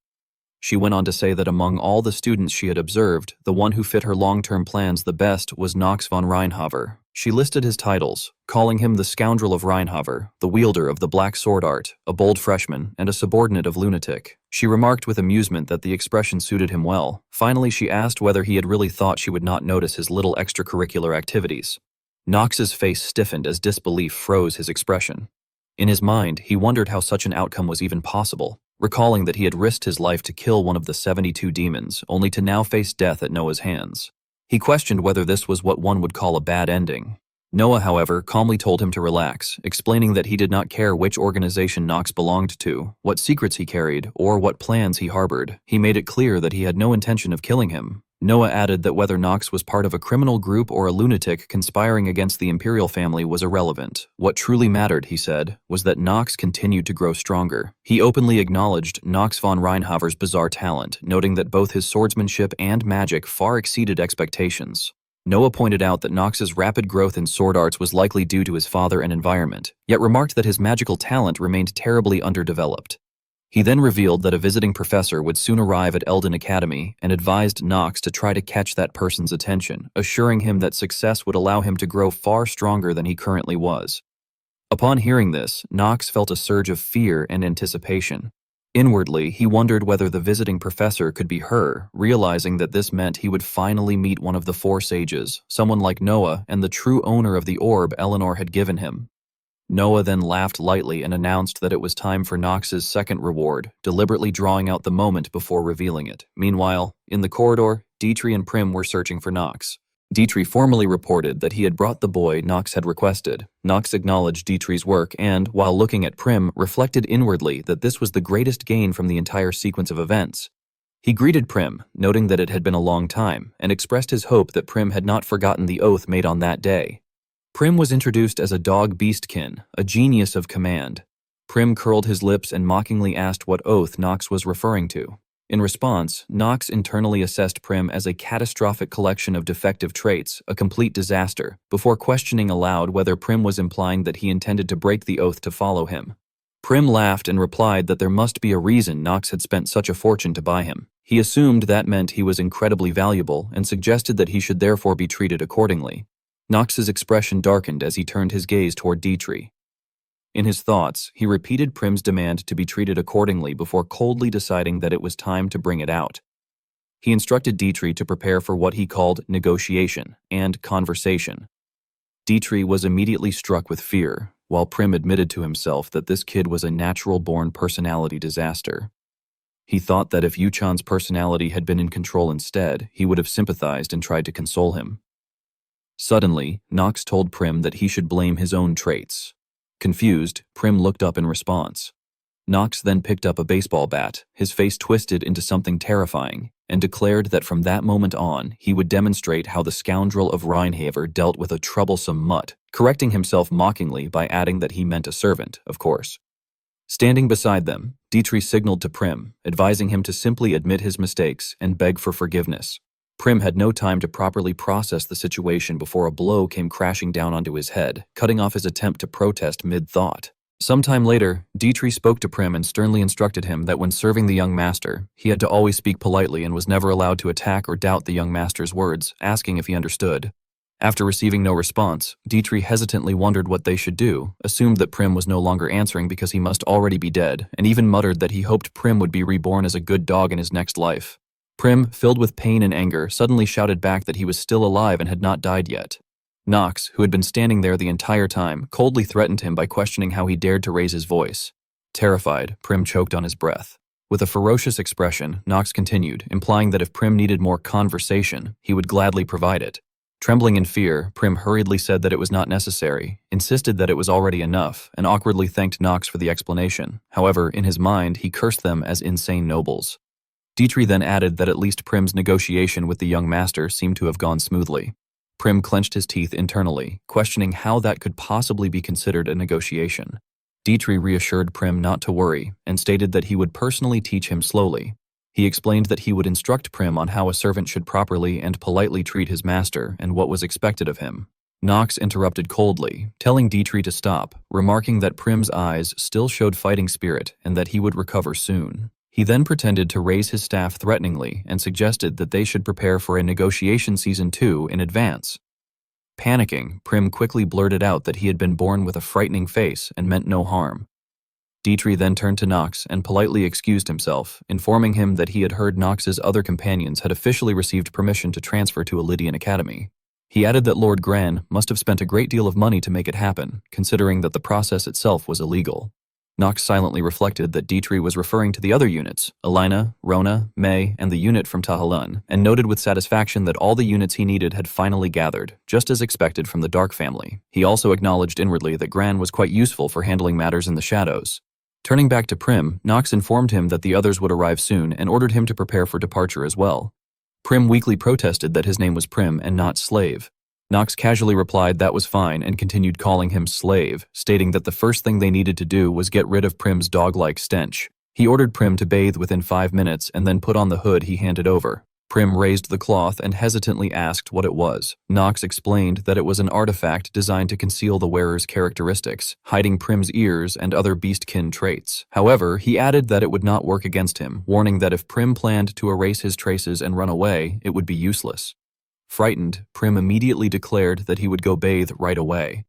She went on to say that among all the students she had observed, the one who fit her long-term plans the best was Knox von Reinhaver. She listed his titles, calling him the Scoundrel of Reinhaver, the wielder of the Black Sword Art, a bold freshman, and a subordinate of Lunatic. She remarked with amusement that the expression suited him well. Finally, she asked whether he had really thought she would not notice his little extracurricular activities. Knox's face stiffened as disbelief froze his expression. In his mind, he wondered how such an outcome was even possible, recalling that he had risked his life to kill one of the 72 demons, only to now face death at Noah's hands. He questioned whether this was what one would call a bad ending. Noah, however, calmly told him to relax, explaining that he did not care which organization Knox belonged to, what secrets he carried, or what plans he harbored. He made it clear that he had no intention of killing him. Noah added that whether Knox was part of a criminal group or a lunatic conspiring against the Imperial family was irrelevant. What truly mattered, he said, was that Knox continued to grow stronger. He openly acknowledged Knox von Reinhaver's bizarre talent, noting that both his swordsmanship and magic far exceeded expectations. Noah pointed out that Knox's rapid growth in sword arts was likely due to his father and environment, yet remarked that his magical talent remained terribly underdeveloped. He then revealed that a visiting professor would soon arrive at Eldon Academy and advised Knox to try to catch that person's attention, assuring him that success would allow him to grow far stronger than he currently was. Upon hearing this, Knox felt a surge of fear and anticipation. Inwardly, he wondered whether the visiting professor could be her, realizing that this meant he would finally meet one of the four sages, someone like Noah and the true owner of the orb Eleanor had given him. Noah then laughed lightly and announced that it was time for Knox's second reward, deliberately drawing out the moment before revealing it. Meanwhile, in the corridor, Dietrich and Prim were searching for Knox. Dietrich formally reported that he had brought the boy Knox had requested. Knox acknowledged Dietrich's work and, while looking at Prim, reflected inwardly that this was the greatest gain from the entire sequence of events. He greeted Prim, noting that it had been a long time, and expressed his hope that Prim had not forgotten the oath made on that day. Prim was introduced as a dog beastkin, a genius of command. Prim curled his lips and mockingly asked what oath Knox was referring to. In response, Knox internally assessed Prim as a catastrophic collection of defective traits, a complete disaster, before questioning aloud whether Prim was implying that he intended to break the oath to follow him. Prim laughed and replied that there must be a reason Knox had spent such a fortune to buy him. He assumed that meant he was incredibly valuable and suggested that he should therefore be treated accordingly. Knox's expression darkened as he turned his gaze toward Dietrich. In his thoughts, he repeated Prim's demand to be treated accordingly before coldly deciding that it was time to bring it out. He instructed Dietrich to prepare for what he called negotiation and conversation. Dietrich was immediately struck with fear, while Prim admitted to himself that this kid was a natural-born personality disaster. He thought that if Yuchan's personality had been in control instead, he would have sympathized and tried to console him. Suddenly, Knox told Prim that he should blame his own traits. Confused, Prim looked up in response. Knox then picked up a baseball bat, his face twisted into something terrifying, and declared that from that moment on, he would demonstrate how the scoundrel of Reinhaver dealt with a troublesome mutt, correcting himself mockingly by adding that he meant a servant, of course. Standing beside them, Dietrich signaled to Prim, advising him to simply admit his mistakes and beg for forgiveness. Prim had no time to properly process the situation before a blow came crashing down onto his head, cutting off his attempt to protest mid-thought. Sometime later, Dietrich spoke to Prim and sternly instructed him that when serving the young master, he had to always speak politely and was never allowed to attack or doubt the young master's words, asking if he understood. After receiving no response, Dietrich hesitantly wondered what they should do, assumed that Prim was no longer answering because he must already be dead, and even muttered that he hoped Prim would be reborn as a good dog in his next life. Prim, filled with pain and anger, suddenly shouted back that he was still alive and had not died yet. Knox, who had been standing there the entire time, coldly threatened him by questioning how he dared to raise his voice. Terrified, Prim choked on his breath. With a ferocious expression, Knox continued, implying that if Prim needed more conversation, he would gladly provide it. Trembling in fear, Prim hurriedly said that it was not necessary, insisted that it was already enough, and awkwardly thanked Knox for the explanation. However, in his mind, he cursed them as insane nobles. Dietrich then added that at least Prim's negotiation with the young master seemed to have gone smoothly. Prim clenched his teeth internally, questioning how that could possibly be considered a negotiation. Dmitri reassured Prim not to worry and stated that he would personally teach him slowly. He explained that he would instruct Prim on how a servant should properly and politely treat his master and what was expected of him. Nox interrupted coldly, telling Dmitri to stop, remarking that Prim's eyes still showed fighting spirit and that he would recover soon. He then pretended to raise his staff threateningly and suggested that they should prepare for a negotiation season 2 in advance. Panicking, Prim quickly blurted out that he had been born with a frightening face and meant no harm. Dmitri then turned to Nox and politely excused himself, informing him that he had heard Nox's other companions had officially received permission to transfer to a Lydian academy. He added that Lord Gran must have spent a great deal of money to make it happen, considering that the process itself was illegal. Nox silently reflected that Dmitri was referring to the other units, Alina, Rona, May, and the unit from Tahalun, and noted with satisfaction that all the units he needed had finally gathered, just as expected from the Dark family. He also acknowledged inwardly that Gran was quite useful for handling matters in the shadows. Turning back to Prim, Nox informed him that the others would arrive soon and ordered him to prepare for departure as well. Prim weakly protested that his name was Prim and not Slave. Nox casually replied that was fine and continued calling him Slave, stating that the first thing they needed to do was get rid of Prim's dog-like stench. He ordered Prim to bathe within 5 minutes and then put on the hood he handed over. Prim raised the cloth and hesitantly asked what it was. Nox explained that it was an artifact designed to conceal the wearer's characteristics, hiding Prim's ears and other beastkin traits. However, he added that it would not work against him, warning that if Prim planned to erase his traces and run away, it would be useless. Frightened, Prim immediately declared that he would go bathe right away.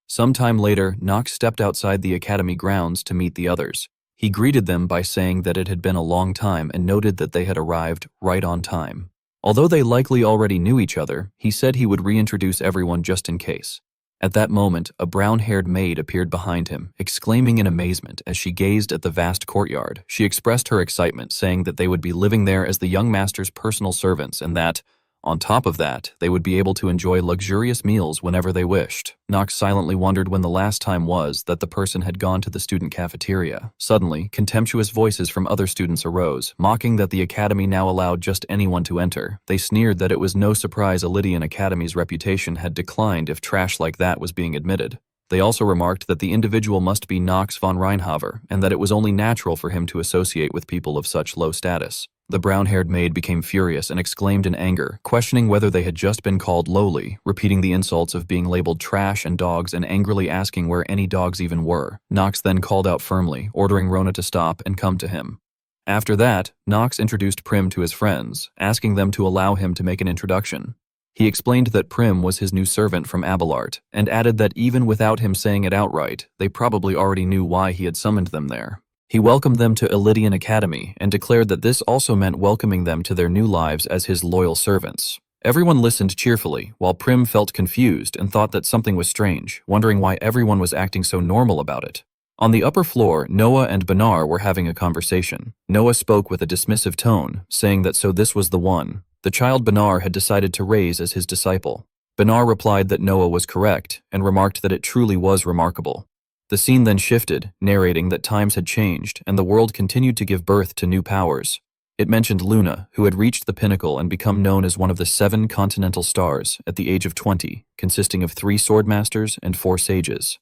Sometime later, Nox stepped outside the academy grounds to meet the others. He greeted them by saying that it had been a long time and noted that they had arrived right on time. Although they likely already knew each other, he said he would reintroduce everyone just in case. At that moment, a brown-haired maid appeared behind him, exclaiming in amazement as she gazed at the vast courtyard. She expressed her excitement, saying that they would be living there as the young master's personal servants and that, on top of that, they would be able to enjoy luxurious meals whenever they wished. Nox silently wondered when the last time was that the person had gone to the student cafeteria. Suddenly, contemptuous voices from other students arose, mocking that the academy now allowed just anyone to enter. They sneered that it was no surprise a Lydian academy's reputation had declined if trash like that was being admitted. They also remarked that the individual must be Nox von Reinhaver, and that it was only natural for him to associate with people of such low status. The brown-haired maid became furious and exclaimed in anger, questioning whether they had just been called lowly, repeating the insults of being labeled trash and dogs and angrily asking where any dogs even were. Nox then called out firmly, ordering Rona to stop and come to him. After that, Nox introduced Prim to his friends, asking them to allow him to make an introduction. He explained that Prim was his new servant from Abelard, and added that even without him saying it outright, they probably already knew why he had summoned them there. He welcomed them to Lydian Academy and declared that this also meant welcoming them to their new lives as his loyal servants. Everyone listened cheerfully, while Prim felt confused and thought that something was strange, wondering why everyone was acting so normal about it. On the upper floor, Noah and Benar were having a conversation. Noah spoke with a dismissive tone, saying that so this was the one. The child Benar had decided to raise as his disciple. Benar replied that Noah was correct and remarked that it truly was remarkable. The scene then shifted, narrating that times had changed and the world continued to give birth to new powers. It mentioned Luna, who had reached the pinnacle and become known as one of the 7 continental stars at the age of 20, consisting of 3 swordmasters and 4 sages.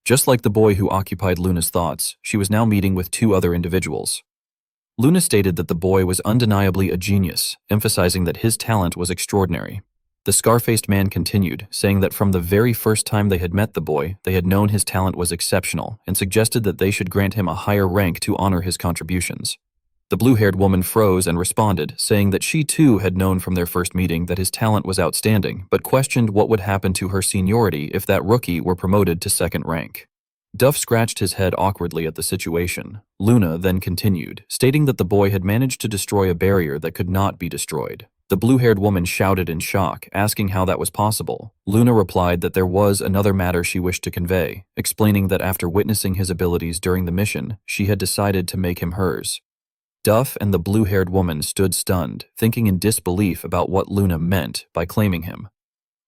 Just like the boy who occupied Luna's thoughts, she was now meeting with 2 other individuals. Luna stated that the boy was undeniably a genius, emphasizing that his talent was extraordinary. The scar-faced man continued, saying that from the very first time they had met the boy, they had known his talent was exceptional, and suggested that they should grant him a higher rank to honor his contributions. The blue-haired woman froze and responded, saying that she too had known from their first meeting that his talent was outstanding, but questioned what would happen to her seniority if that rookie were promoted to 2nd rank. Duff scratched his head awkwardly at the situation. Luna then continued, stating that the boy had managed to destroy a barrier that could not be destroyed. The blue-haired woman shouted in shock, asking how that was possible. Luna replied that there was another matter she wished to convey, explaining that after witnessing his abilities during the mission, she had decided to make him hers. Duff and the blue-haired woman stood stunned, thinking in disbelief about what Luna meant by claiming him.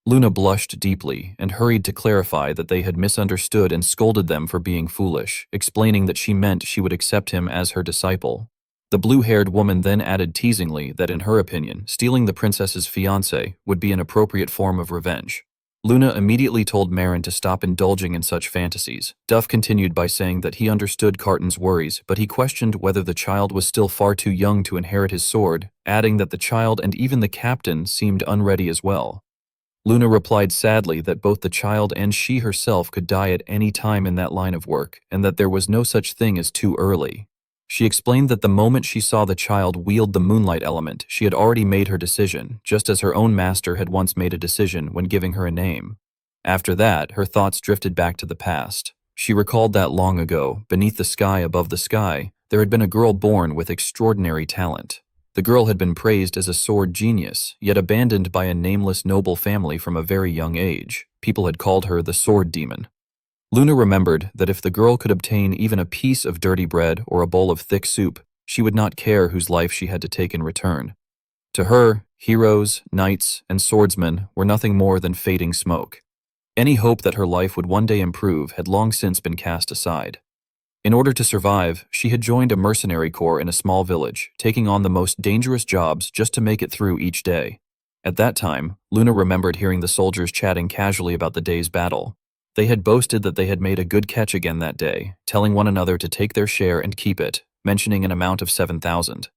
Luna blushed deeply and hurried to clarify that they had misunderstood and scolded them for being foolish, explaining that she meant she would accept him as her disciple. The blue-haired woman then added teasingly that in her opinion, stealing the princess's fiancé would be an appropriate form of revenge. Luna immediately told Marin to stop indulging in such fantasies. Duff continued by saying that he understood Carton's worries, but he questioned whether the child was still far too young to inherit his sword, adding that the child and even the captain seemed unready as well. Luna replied sadly that both the child and she herself could die at any time in that line of work, and that there was no such thing as too early. She explained that the moment she saw the child wield the moonlight element, she had already made her decision, just as her own master had once made a decision when giving her a name. After that, her thoughts drifted back to the past. She recalled that long ago, beneath the sky above the sky, there had been a girl born with extraordinary talent. The girl had been praised as a sword genius, yet abandoned by a nameless noble family from a very young age. People had called her the sword demon. Luna remembered that if the girl could obtain even a piece of dirty bread or a bowl of thick soup, she would not care whose life she had to take in return. To her, heroes, knights, and swordsmen were nothing more than fading smoke. Any hope that her life would one day improve had long since been cast aside. In order to survive, she had joined a mercenary corps in a small village, taking on the most dangerous jobs just to make it through each day. At that time, Luna remembered hearing the soldiers chatting casually about the day's battle. They had boasted that they had made a good catch again that day, telling one another to take their share and keep it, mentioning an amount of 7,000.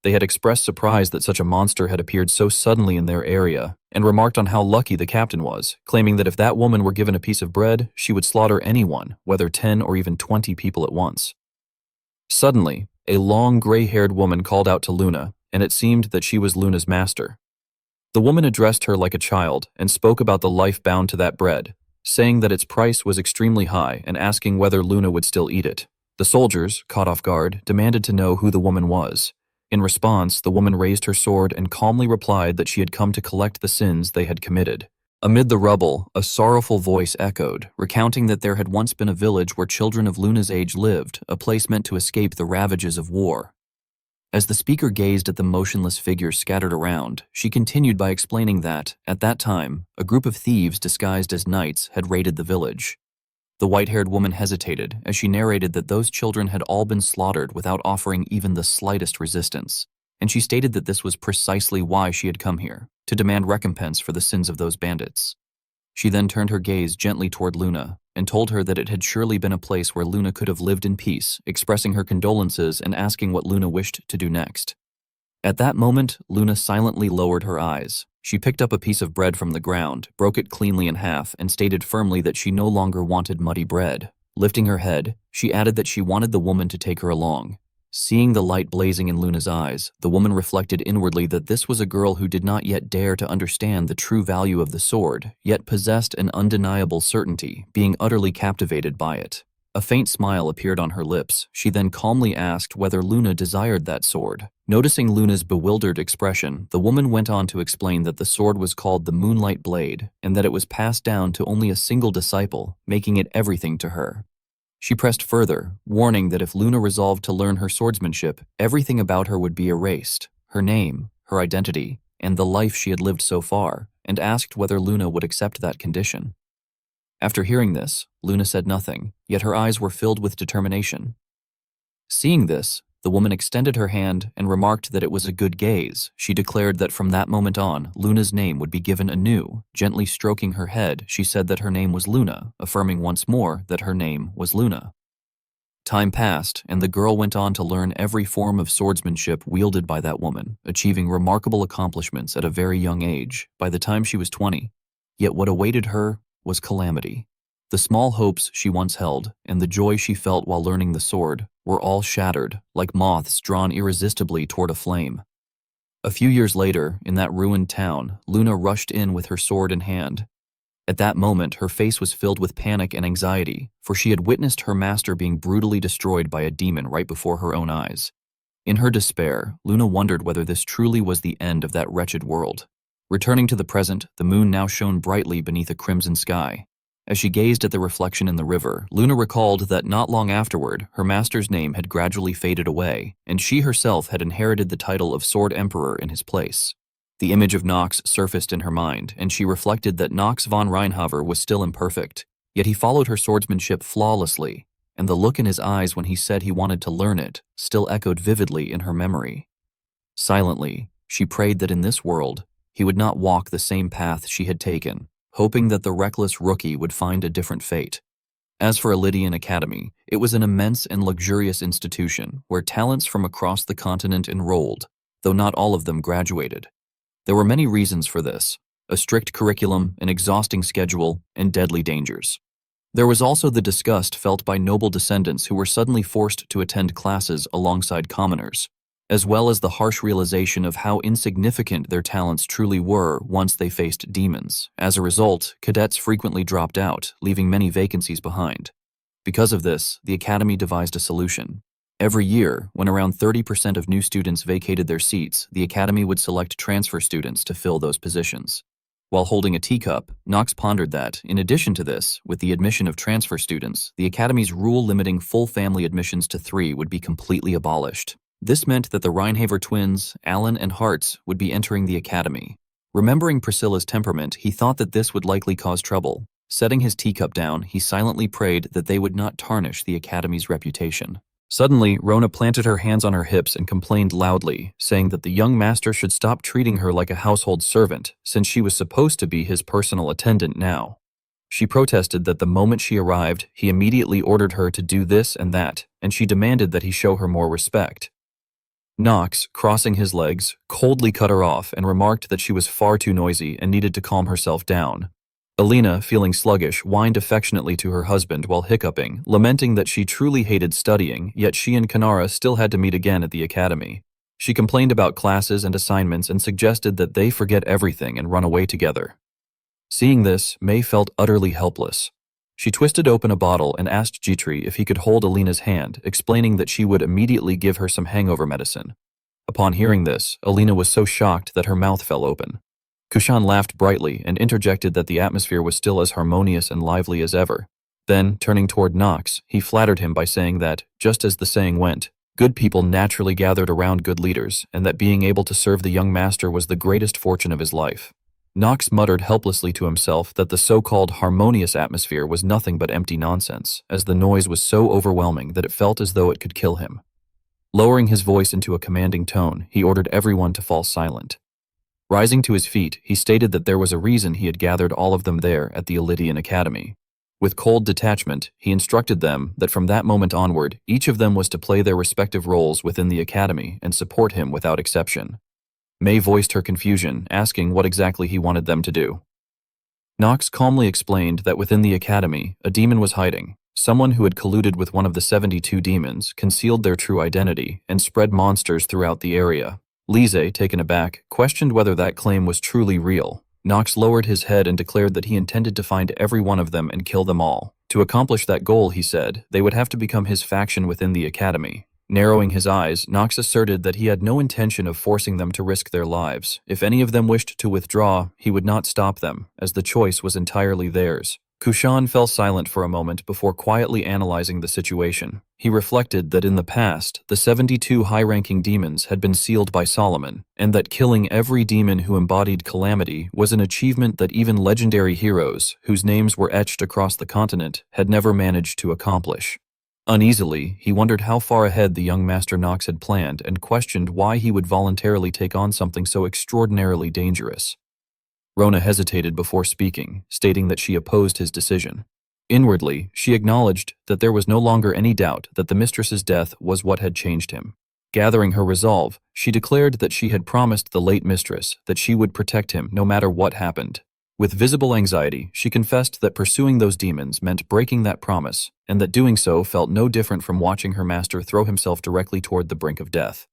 They had expressed surprise that such a monster had appeared so suddenly in their area, and remarked on how lucky the captain was, claiming that if that woman were given a piece of bread, she would slaughter anyone, whether 10 or even 20 people at once. Suddenly, a long gray-haired woman called out to Luna, and it seemed that she was Luna's master. The woman addressed her like a child and spoke about the life bound to that bread, saying that its price was extremely high and asking whether Luna would still eat it. The soldiers, caught off guard, demanded to know who the woman was. In response, the woman raised her sword and calmly replied that she had come to collect the sins they had committed. Amid the rubble, a sorrowful voice echoed, recounting that there had once been a village where children of Luna's age lived, a place meant to escape the ravages of war. As the speaker gazed at the motionless figures scattered around, she continued by explaining that, at that time, a group of thieves disguised as knights had raided the village. The white-haired woman hesitated as she narrated that those children had all been slaughtered without offering even the slightest resistance, and she stated that this was precisely why she had come here, to demand recompense for the sins of those bandits. She then turned her gaze gently toward Luna and told her that it had surely been a place where Luna could have lived in peace, expressing her condolences and asking what Luna wished to do next. At that moment, Luna silently lowered her eyes. She picked up a piece of bread from the ground, broke it cleanly in half, and stated firmly that she no longer wanted muddy bread. Lifting her head, she added that she wanted the woman to take her along. Seeing the light blazing in Luna's eyes, the woman reflected inwardly that this was a girl who did not yet dare to understand the true value of the sword, yet possessed an undeniable certainty, being utterly captivated by it. A faint smile appeared on her lips. She then calmly asked whether Luna desired that sword. Noticing Luna's bewildered expression, the woman went on to explain that the sword was called the Moonlight Blade, and that it was passed down to only a single disciple, making it everything to her. She pressed further, warning that if Luna resolved to learn her swordsmanship, everything about her would be erased, her name, her identity, and the life she had lived so far, and asked whether Luna would accept that condition. After hearing this, Luna said nothing, yet her eyes were filled with determination. Seeing this, the woman extended her hand and remarked that it was a good gaze. She declared that from that moment on, Luna's name would be given anew. Gently stroking her head, she said that her name was Luna, affirming once more that her name was Luna. Time passed, and the girl went on to learn every form of swordsmanship wielded by that woman, achieving remarkable accomplishments at a very young age, by the time she was 20. Yet what awaited her was calamity. The small hopes she once held, and the joy she felt while learning the sword, were all shattered, like moths drawn irresistibly toward a flame. A few years later, in that ruined town, Luna rushed in with her sword in hand. At that moment, her face was filled with panic and anxiety, for she had witnessed her master being brutally destroyed by a demon right before her own eyes. In her despair, Luna wondered whether this truly was the end of that wretched world. Returning to the present, the moon now shone brightly beneath a crimson sky. As she gazed at the reflection in the river, Luna recalled that not long afterward, her master's name had gradually faded away, and she herself had inherited the title of Sword Emperor in his place. The image of Nox surfaced in her mind, and she reflected that Nox von Reinhaver was still imperfect, yet he followed her swordsmanship flawlessly. and the look in his eyes when he said he wanted to learn it still echoed vividly in her memory. Silently, she prayed that in this world, he would not walk the same path she had taken, hoping that the reckless rookie would find a different fate. As for Lydian Academy, it was an immense and luxurious institution where talents from across the continent enrolled, though not all of them graduated. There were many reasons for this: a strict curriculum, an exhausting schedule, and deadly dangers. There was also the disgust felt by noble descendants who were suddenly forced to attend classes alongside commoners, as well as the harsh realization of how insignificant their talents truly were once they faced demons. As a result, cadets frequently dropped out, leaving many vacancies behind. Because of this, the academy devised a solution. Every year, when around 30% of new students vacated their seats, the academy would select transfer students to fill those positions. While holding a teacup, Knox pondered that, in addition to this, with the admission of transfer students, the academy's rule limiting full family admissions to 3 would be completely abolished. This meant that the Reinhaver twins, Alan and Hartz, would be entering the academy. Remembering Priscilla's temperament, he thought that this would likely cause trouble. Setting his teacup down, he silently prayed that they would not tarnish the academy's reputation. Suddenly, Rona planted her hands on her hips and complained loudly, saying that the young master should stop treating her like a household servant, since she was supposed to be his personal attendant now. She protested that the moment she arrived, he immediately ordered her to do this and that, and she demanded that he show her more respect. Knox, crossing his legs, coldly cut her off and remarked that she was far too noisy and needed to calm herself down. Alina, feeling sluggish, whined affectionately to her husband while hiccuping, lamenting that she truly hated studying, yet she and Kanara still had to meet again at the academy. She complained about classes and assignments and suggested that they forget everything and run away together. Seeing this, May felt utterly helpless. She twisted open a bottle and asked Jitri if he could hold Alina's hand, explaining that she would immediately give her some hangover medicine. Upon hearing this, Alina was so shocked that her mouth fell open. Kushan laughed brightly and interjected that the atmosphere was still as harmonious and lively as ever. Then, turning toward Knox, he flattered him by saying that, just as the saying went, good people naturally gathered around good leaders, and that being able to serve the young master was the greatest fortune of his life. Knox muttered helplessly to himself that the so-called harmonious atmosphere was nothing but empty nonsense, as the noise was so overwhelming that it felt as though it could kill him. Lowering his voice into a commanding tone, he ordered everyone to fall silent. Rising to his feet, he stated that there was a reason he had gathered all of them there at the Lydian Academy. With cold detachment, he instructed them that from that moment onward, each of them was to play their respective roles within the academy and support him without exception. May voiced her confusion, asking what exactly he wanted them to do. Knox calmly explained that within the academy, a demon was hiding. Someone who had colluded with one of the 72 demons, concealed their true identity, and spread monsters throughout the area. Lise, taken aback, questioned whether that claim was truly real. Knox lowered his head and declared that he intended to find every one of them and kill them all. To accomplish that goal, he said, they would have to become his faction within the academy. Narrowing his eyes, Knox asserted that he had no intention of forcing them to risk their lives. If any of them wished to withdraw, he would not stop them, as the choice was entirely theirs. Kushan fell silent for a moment before quietly analyzing the situation. He reflected that in the past, the 72 high-ranking demons had been sealed by Solomon, and that killing every demon who embodied calamity was an achievement that even legendary heroes, whose names were etched across the continent, had never managed to accomplish. Uneasily, he wondered how far ahead the young Master Knox had planned and questioned why he would voluntarily take on something so extraordinarily dangerous. Rona hesitated before speaking, stating that she opposed his decision. Inwardly, she acknowledged that there was no longer any doubt that the mistress's death was what had changed him. Gathering her resolve, she declared that she had promised the late mistress that she would protect him no matter what happened. With visible anxiety, she confessed that pursuing those demons meant breaking that promise, and that doing so felt no different from watching her master throw himself directly toward the brink of death.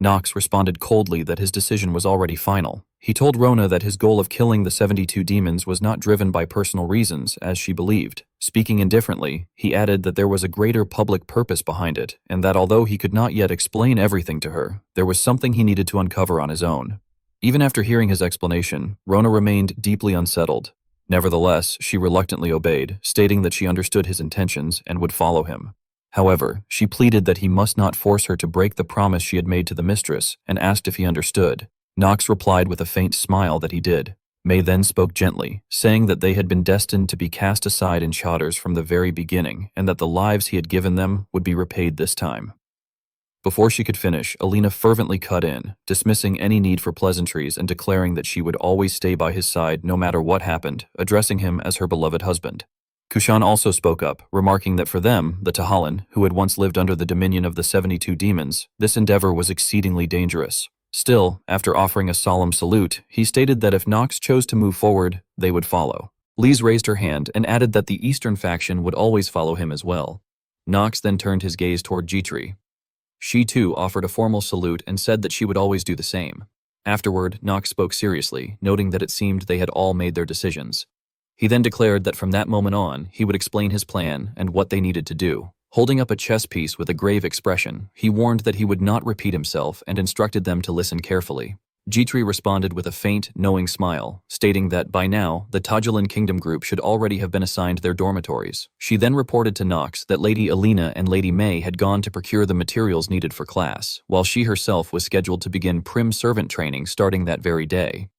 Knox responded coldly that his decision was already final. He told Rona that his goal of killing the 72 demons was not driven by personal reasons, as she believed. Speaking indifferently, he added that there was a greater public purpose behind it, and that although he could not yet explain everything to her, there was something he needed to uncover on his own. Even after hearing his explanation, Rona remained deeply unsettled. Nevertheless, she reluctantly obeyed, stating that she understood his intentions and would follow him. However, she pleaded that he must not force her to break the promise she had made to the mistress, and asked if he understood. Knox replied with a faint smile that he did. May then spoke gently, saying that they had been destined to be cast aside in shatters from the very beginning and that the lives he had given them would be repaid this time. Before she could finish, Alina fervently cut in, dismissing any need for pleasantries and declaring that she would always stay by his side no matter what happened, addressing him as her beloved husband. Kushan also spoke up, remarking that for them, the Tahalan, who had once lived under the dominion of the 72 demons, this endeavor was exceedingly dangerous. Still, after offering a solemn salute, he stated that if Nox chose to move forward, they would follow. Lise raised her hand and added that the Eastern faction would always follow him as well. Nox then turned his gaze toward Jitri. She too offered a formal salute and said that she would always do the same. Afterward, Nox spoke seriously, noting that it seemed they had all made their decisions. He then declared that from that moment on, he would explain his plan and what they needed to do. Holding up a chess piece with a grave expression, he warned that he would not repeat himself and instructed them to listen carefully. Jitri responded with a faint, knowing smile, stating that by now, the Tajulan Kingdom group should already have been assigned their dormitories. She then reported to Nox that Lady Alina and Lady May had gone to procure the materials needed for class, while she herself was scheduled to begin prim servant training starting that very day.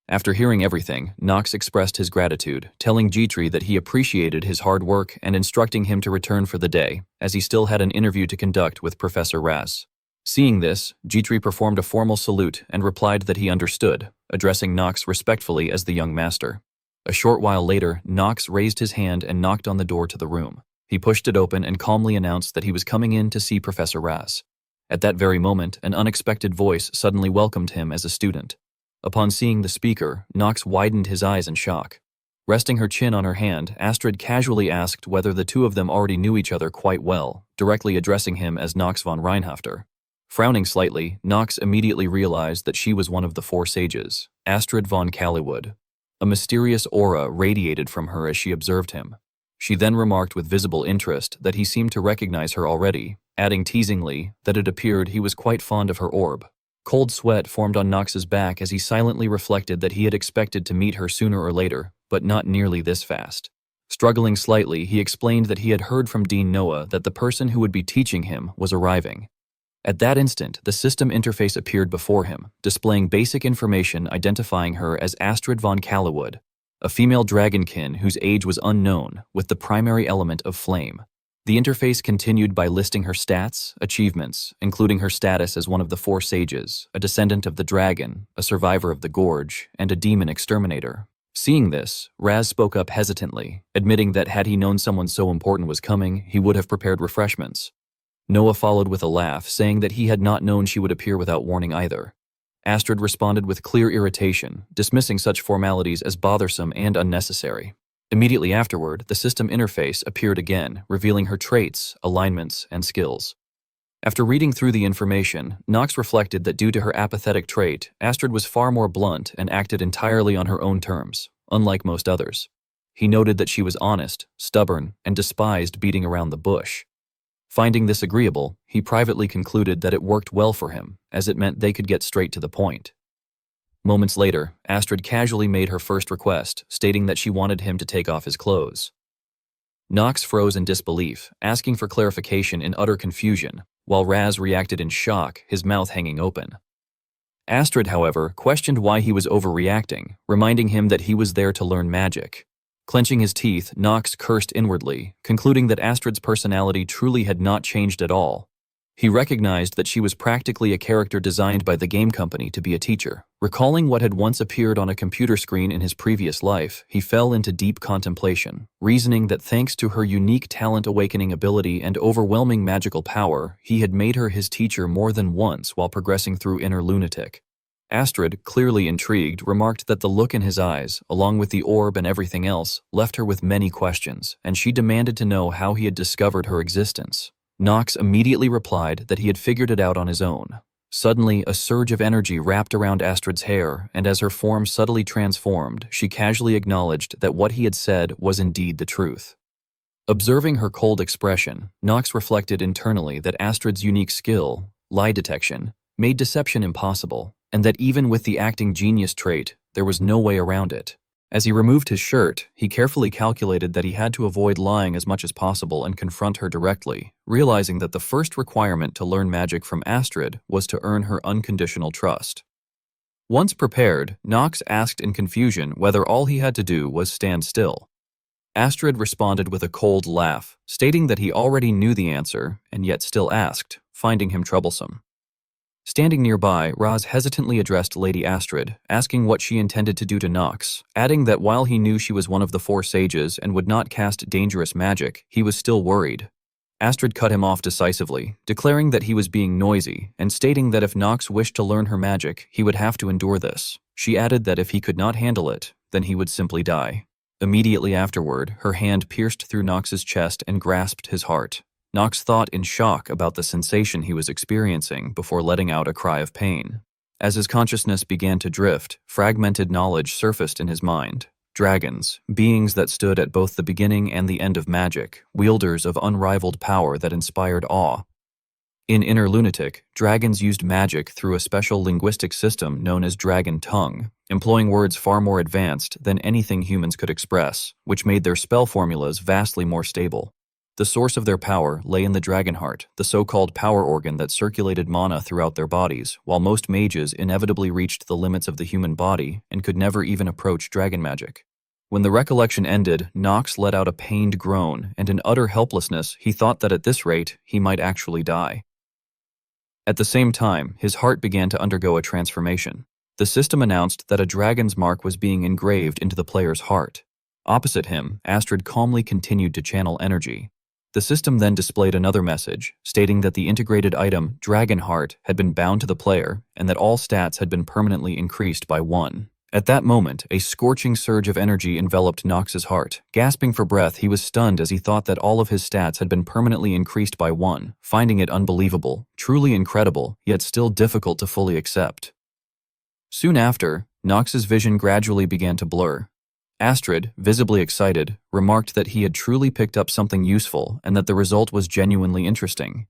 After hearing everything, Nox expressed his gratitude, telling Jitri that he appreciated his hard work and instructing him to return for the day, as he still had an interview to conduct with Professor Raz. Seeing this, Jitri performed a formal salute and replied that he understood, addressing Nox respectfully as the young master. A short while later, Nox raised his hand and knocked on the door to the room. He pushed it open and calmly announced that he was coming in to see Professor Raz. At that very moment, an unexpected voice suddenly welcomed him as a student. Upon seeing the speaker, Nox widened his eyes in shock. Resting her chin on her hand, Astrid casually asked whether the two of them already knew each other quite well, directly addressing him as Nox von Reinhafter. Frowning slightly, Nox immediately realized that she was one of the four sages, Astrid von Calliwood. A mysterious aura radiated from her as she observed him. She then remarked with visible interest that he seemed to recognize her already, adding teasingly that it appeared he was quite fond of her orb. Cold sweat formed on Nox's back as he silently reflected that he had expected to meet her sooner or later, but not nearly this fast. Struggling slightly, he explained that he had heard from Dean Noah that the person who would be teaching him was arriving. At that instant, the system interface appeared before him, displaying basic information identifying her as Astrid von Calliwood, a female dragonkin whose age was unknown, with the primary element of flame. The interface continued by listing her stats, achievements, including her status as one of the four sages, a descendant of the dragon, a survivor of the gorge, and a demon exterminator. Seeing this, Raz spoke up hesitantly, admitting that had he known someone so important was coming, he would have prepared refreshments. Noah followed with a laugh, saying that he had not known she would appear without warning either. Astrid responded with clear irritation, dismissing such formalities as bothersome and unnecessary. Immediately afterward, the system interface appeared again, revealing her traits, alignments, and skills. After reading through the information, Nox reflected that due to her apathetic trait, Astrid was far more blunt and acted entirely on her own terms, unlike most others. He noted that she was honest, stubborn, and despised beating around the bush. Finding this agreeable, he privately concluded that it worked well for him, as it meant they could get straight to the point. Moments later, Astrid casually made her first request, stating that she wanted him to take off his clothes. Nox froze in disbelief, asking for clarification in utter confusion, while Raz reacted in shock, his mouth hanging open. Astrid, however, questioned why he was overreacting, reminding him that he was there to learn magic. Clenching his teeth, Nox cursed inwardly, concluding that Astrid's personality truly had not changed at all. He recognized that she was practically a character designed by the game company to be a teacher. Recalling what had once appeared on a computer screen in his previous life, he fell into deep contemplation, reasoning that thanks to her unique talent-awakening ability and overwhelming magical power, he had made her his teacher more than once while progressing through Inner Lunatic. Astrid, clearly intrigued, remarked that the look in his eyes, along with the orb and everything else, left her with many questions, and she demanded to know how he had discovered her existence. Nox immediately replied that he had figured it out on his own. Suddenly, a surge of energy wrapped around Astrid's hair, and as her form subtly transformed, she casually acknowledged that what he had said was indeed the truth. Observing her cold expression, Nox reflected internally that Astrid's unique skill, lie detection, made deception impossible, and that even with the acting genius trait, there was no way around it. As he removed his shirt, he carefully calculated that he had to avoid lying as much as possible and confront her directly, realizing that the first requirement to learn magic from Astrid was to earn her unconditional trust. Once prepared, Knox asked in confusion whether all he had to do was stand still. Astrid responded with a cold laugh, stating that he already knew the answer and yet still asked, finding him troublesome. Standing nearby, Roz hesitantly addressed Lady Astrid, asking what she intended to do to Knox, adding that while he knew she was one of the 4 sages and would not cast dangerous magic, he was still worried. Astrid cut him off decisively, declaring that he was being noisy and stating that if Knox wished to learn her magic, he would have to endure this. She added that if he could not handle it, then he would simply die. Immediately afterward, her hand pierced through Knox's chest and grasped his heart. Knox thought in shock about the sensation he was experiencing before letting out a cry of pain. As his consciousness began to drift, fragmented knowledge surfaced in his mind. Dragons, beings that stood at both the beginning and the end of magic, wielders of unrivaled power that inspired awe. In Inner Lunatic, dragons used magic through a special linguistic system known as dragon tongue, employing words far more advanced than anything humans could express, which made their spell formulas vastly more stable. The source of their power lay in the dragon heart, the so-called power organ that circulated mana throughout their bodies, while most mages inevitably reached the limits of the human body and could never even approach dragon magic. When the recollection ended, Knox let out a pained groan, and in utter helplessness, he thought that at this rate, he might actually die. At the same time, his heart began to undergo a transformation. The system announced that a dragon's mark was being engraved into the player's heart. Opposite him, Astrid calmly continued to channel energy. The system then displayed another message, stating that the integrated item, Dragon Heart, had been bound to the player, and that all stats had been permanently increased by 1. At that moment, a scorching surge of energy enveloped Knox's heart. Gasping for breath, he was stunned as he thought that all of his stats had been permanently increased by 1, finding it unbelievable, truly incredible, yet still difficult to fully accept. Soon after, Knox's vision gradually began to blur. Astrid, visibly excited, remarked that he had truly picked up something useful and that the result was genuinely interesting.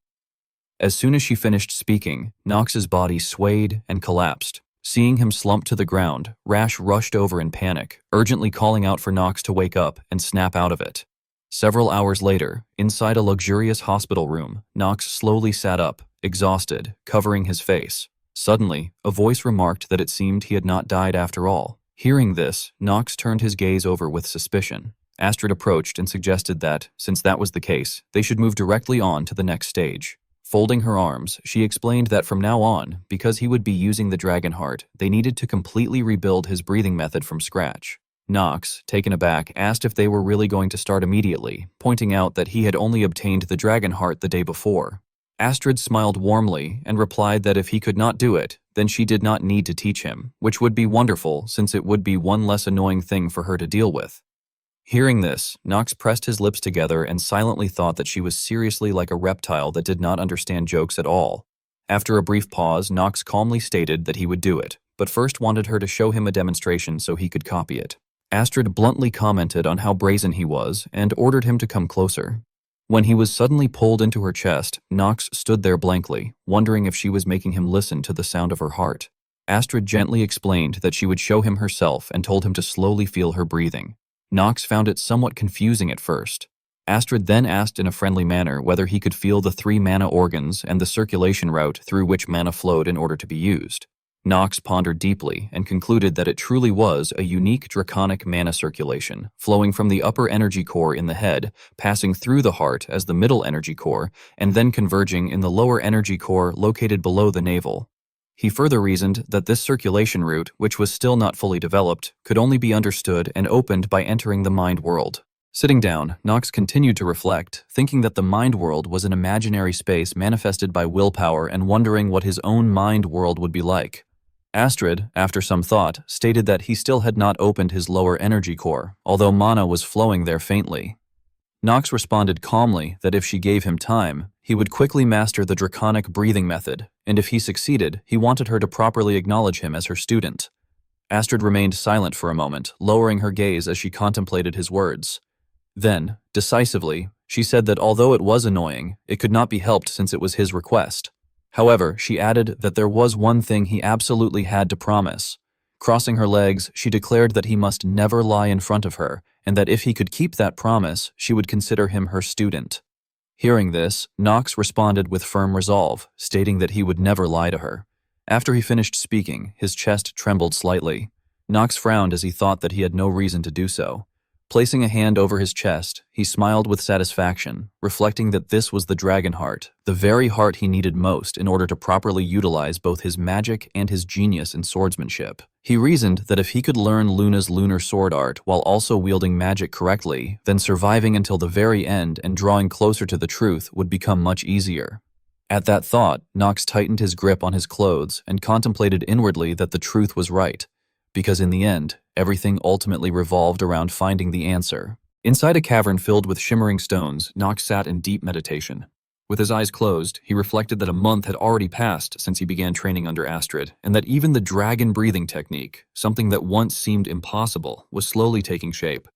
As soon as she finished speaking, Knox's body swayed and collapsed. Seeing him slump to the ground, Rash rushed over in panic, urgently calling out for Knox to wake up and snap out of it. Several hours later, inside a luxurious hospital room, Knox slowly sat up, exhausted, covering his face. Suddenly, a voice remarked that it seemed he had not died after all. Hearing this, Knox turned his gaze over with suspicion. Astrid approached and suggested that, since that was the case, they should move directly on to the next stage. Folding her arms, she explained that from now on, because he would be using the dragon heart, they needed to completely rebuild his breathing method from scratch. Knox, taken aback, asked if they were really going to start immediately, pointing out that he had only obtained the dragon heart the day before. Astrid smiled warmly and replied that if he could not do it, then she did not need to teach him, which would be wonderful since it would be one less annoying thing for her to deal with. Hearing this, Knox pressed his lips together and silently thought that she was seriously like a reptile that did not understand jokes at all. After a brief pause, Knox calmly stated that he would do it, but first wanted her to show him a demonstration so he could copy it. Astrid bluntly commented on how brazen he was and ordered him to come closer. When he was suddenly pulled into her chest, Knox stood there blankly, wondering if she was making him listen to the sound of her heart. Astrid gently explained that she would show him herself and told him to slowly feel her breathing. Knox found it somewhat confusing at first. Astrid then asked in a friendly manner whether he could feel the 3 mana organs and the circulation route through which mana flowed in order to be used. Knox pondered deeply and concluded that it truly was a unique draconic mana circulation, flowing from the upper energy core in the head, passing through the heart as the middle energy core, and then converging in the lower energy core located below the navel. He further reasoned that this circulation route, which was still not fully developed, could only be understood and opened by entering the mind world. Sitting down, Knox continued to reflect, thinking that the mind world was an imaginary space manifested by willpower and wondering what his own mind world would be like. Astrid, after some thought, stated that he still had not opened his lower energy core, although mana was flowing there faintly. Knox responded calmly that if she gave him time, he would quickly master the draconic breathing method, and if he succeeded, he wanted her to properly acknowledge him as her student. Astrid remained silent for a moment, lowering her gaze as she contemplated his words. Then, decisively, she said that although it was annoying, it could not be helped since it was his request. However, she added that there was one thing he absolutely had to promise. Crossing her legs, she declared that he must never lie in front of her, and that if he could keep that promise, she would consider him her student. Hearing this, Knox responded with firm resolve, stating that he would never lie to her. After he finished speaking, his chest trembled slightly. Nox frowned as he thought that he had no reason to do so. Placing a hand over his chest, he smiled with satisfaction, reflecting that this was the dragon heart, the very heart he needed most in order to properly utilize both his magic and his genius in swordsmanship. He reasoned that if he could learn Luna's lunar sword art while also wielding magic correctly, then surviving until the very end and drawing closer to the truth would become much easier. At that thought, Nox tightened his grip on his clothes and contemplated inwardly that the truth was right, because in the end, everything ultimately revolved around finding the answer. Inside a cavern filled with shimmering stones, Nox sat in deep meditation. With his eyes closed, he reflected that a month had already passed since he began training under Astrid, and that even the dragon breathing technique, something that once seemed impossible, was slowly taking shape.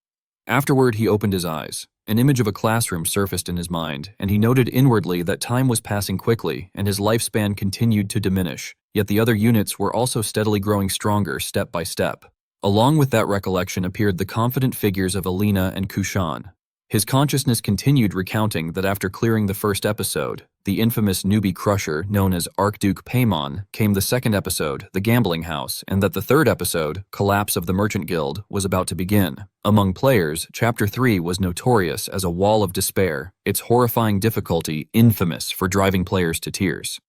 Afterward, he opened his eyes. An image of a classroom surfaced in his mind, and he noted inwardly that time was passing quickly and his lifespan continued to diminish, yet the other units were also steadily growing stronger step by step. Along with that recollection appeared the confident figures of Alina and Kushan. His consciousness continued recounting that after clearing the first episode, the infamous newbie crusher known as Archduke Paimon, came the second episode, The Gambling House, and that the third episode, Collapse of the Merchant Guild, was about to begin. Among players, Chapter 3 was notorious as a wall of despair, its horrifying difficulty infamous for driving players to tears.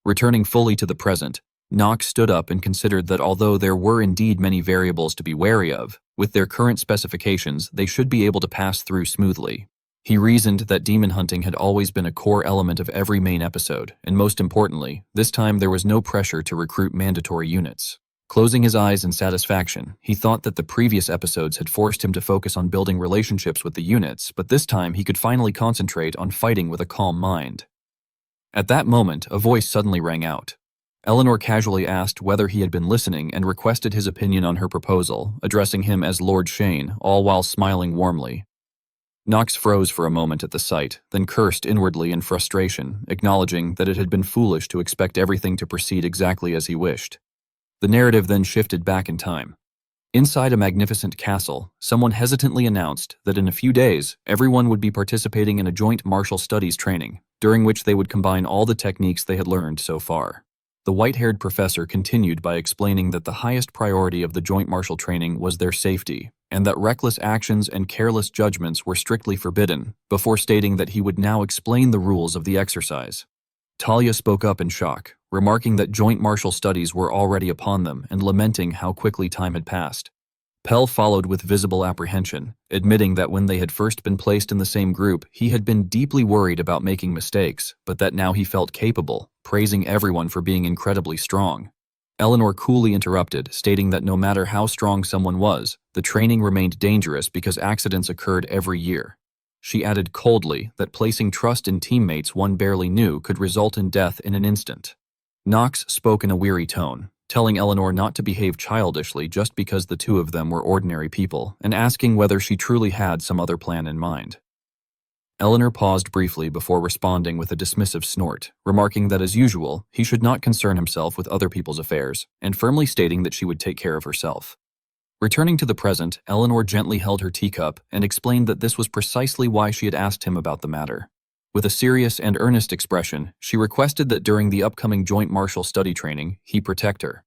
Returning fully to the present, Nox stood up and considered that although there were indeed many variables to be wary of, with their current specifications they should be able to pass through smoothly. He reasoned that demon hunting had always been a core element of every main episode, and most importantly, this time there was no pressure to recruit mandatory units. Closing his eyes in satisfaction, he thought that the previous episodes had forced him to focus on building relationships with the units, but this time he could finally concentrate on fighting with a calm mind. At that moment, a voice suddenly rang out. Eleanor casually asked whether he had been listening and requested his opinion on her proposal, addressing him as Lord Shane, all while smiling warmly. Nox froze for a moment at the sight, then cursed inwardly in frustration, acknowledging that it had been foolish to expect everything to proceed exactly as he wished. The narrative then shifted back in time. Inside a magnificent castle, someone hesitantly announced that in a few days, everyone would be participating in a joint martial studies training, during which they would combine all the techniques they had learned so far. The white-haired professor continued by explaining that the highest priority of the joint martial training was their safety, and that reckless actions and careless judgments were strictly forbidden, before stating that he would now explain the rules of the exercise. Talia spoke up in shock, remarking that joint martial studies were already upon them and lamenting how quickly time had passed. Pell followed with visible apprehension, admitting that when they had first been placed in the same group, he had been deeply worried about making mistakes, but that now he felt capable, praising everyone for being incredibly strong. Eleanor coolly interrupted, stating that no matter how strong someone was, the training remained dangerous because accidents occurred every year. She added coldly that placing trust in teammates one barely knew could result in death in an instant. Nox spoke in a weary tone, telling Eleanor not to behave childishly just because the two of them were ordinary people, and asking whether she truly had some other plan in mind. Eleanor paused briefly before responding with a dismissive snort, remarking that as usual, he should not concern himself with other people's affairs, and firmly stating that she would take care of herself. Returning to the present, Eleanor gently held her teacup and explained that this was precisely why she had asked him about the matter. With a serious and earnest expression, she requested that during the upcoming joint martial study training, he protect her.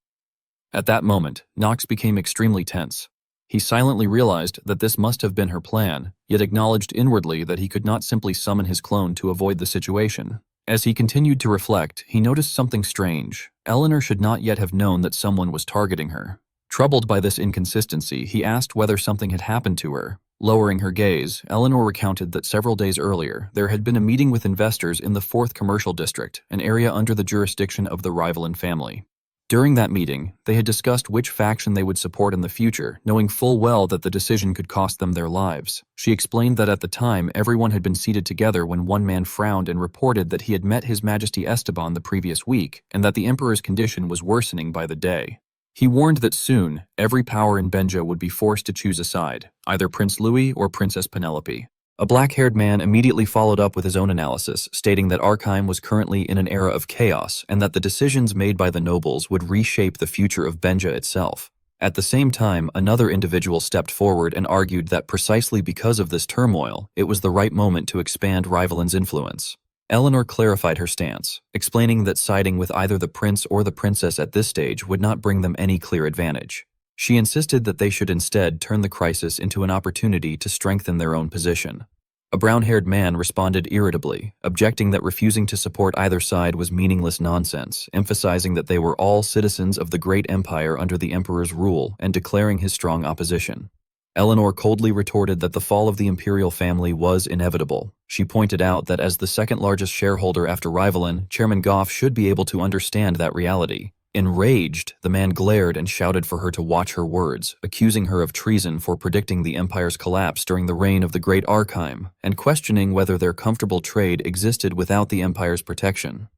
At that moment, Nox became extremely tense. He silently realized that this must have been her plan, yet acknowledged inwardly that he could not simply summon his clone to avoid the situation. As he continued to reflect, he noticed something strange. Eleanor should not yet have known that someone was targeting her. Troubled by this inconsistency, he asked whether something had happened to her. Lowering her gaze, Eleanor recounted that several days earlier, there had been a meeting with investors in the 4th Commercial District, an area under the jurisdiction of the Rivalin family. During that meeting, they had discussed which faction they would support in the future, knowing full well that the decision could cost them their lives. She explained that at the time, everyone had been seated together when one man frowned and reported that he had met His Majesty Esteban the previous week, and that the Emperor's condition was worsening by the day. He warned that soon, every power in Benja would be forced to choose a side, either Prince Louis or Princess Penelope. A black-haired man immediately followed up with his own analysis, stating that Arkheim was currently in an era of chaos and that the decisions made by the nobles would reshape the future of Benja itself. At the same time, another individual stepped forward and argued that precisely because of this turmoil, it was the right moment to expand Rivalin's influence. Eleanor clarified her stance, explaining that siding with either the prince or the princess at this stage would not bring them any clear advantage. She insisted that they should instead turn the crisis into an opportunity to strengthen their own position. A brown-haired man responded irritably, objecting that refusing to support either side was meaningless nonsense, emphasizing that they were all citizens of the great empire under the emperor's rule and declaring his strong opposition. Eleanor coldly retorted that the fall of the imperial family was inevitable. She pointed out that as the second-largest shareholder after Rivalin, Chairman Goff should be able to understand that reality. Enraged, the man glared and shouted for her to watch her words, accusing her of treason for predicting the empire's collapse during the reign of the Great Archive, and questioning whether their comfortable trade existed without the empire's protection.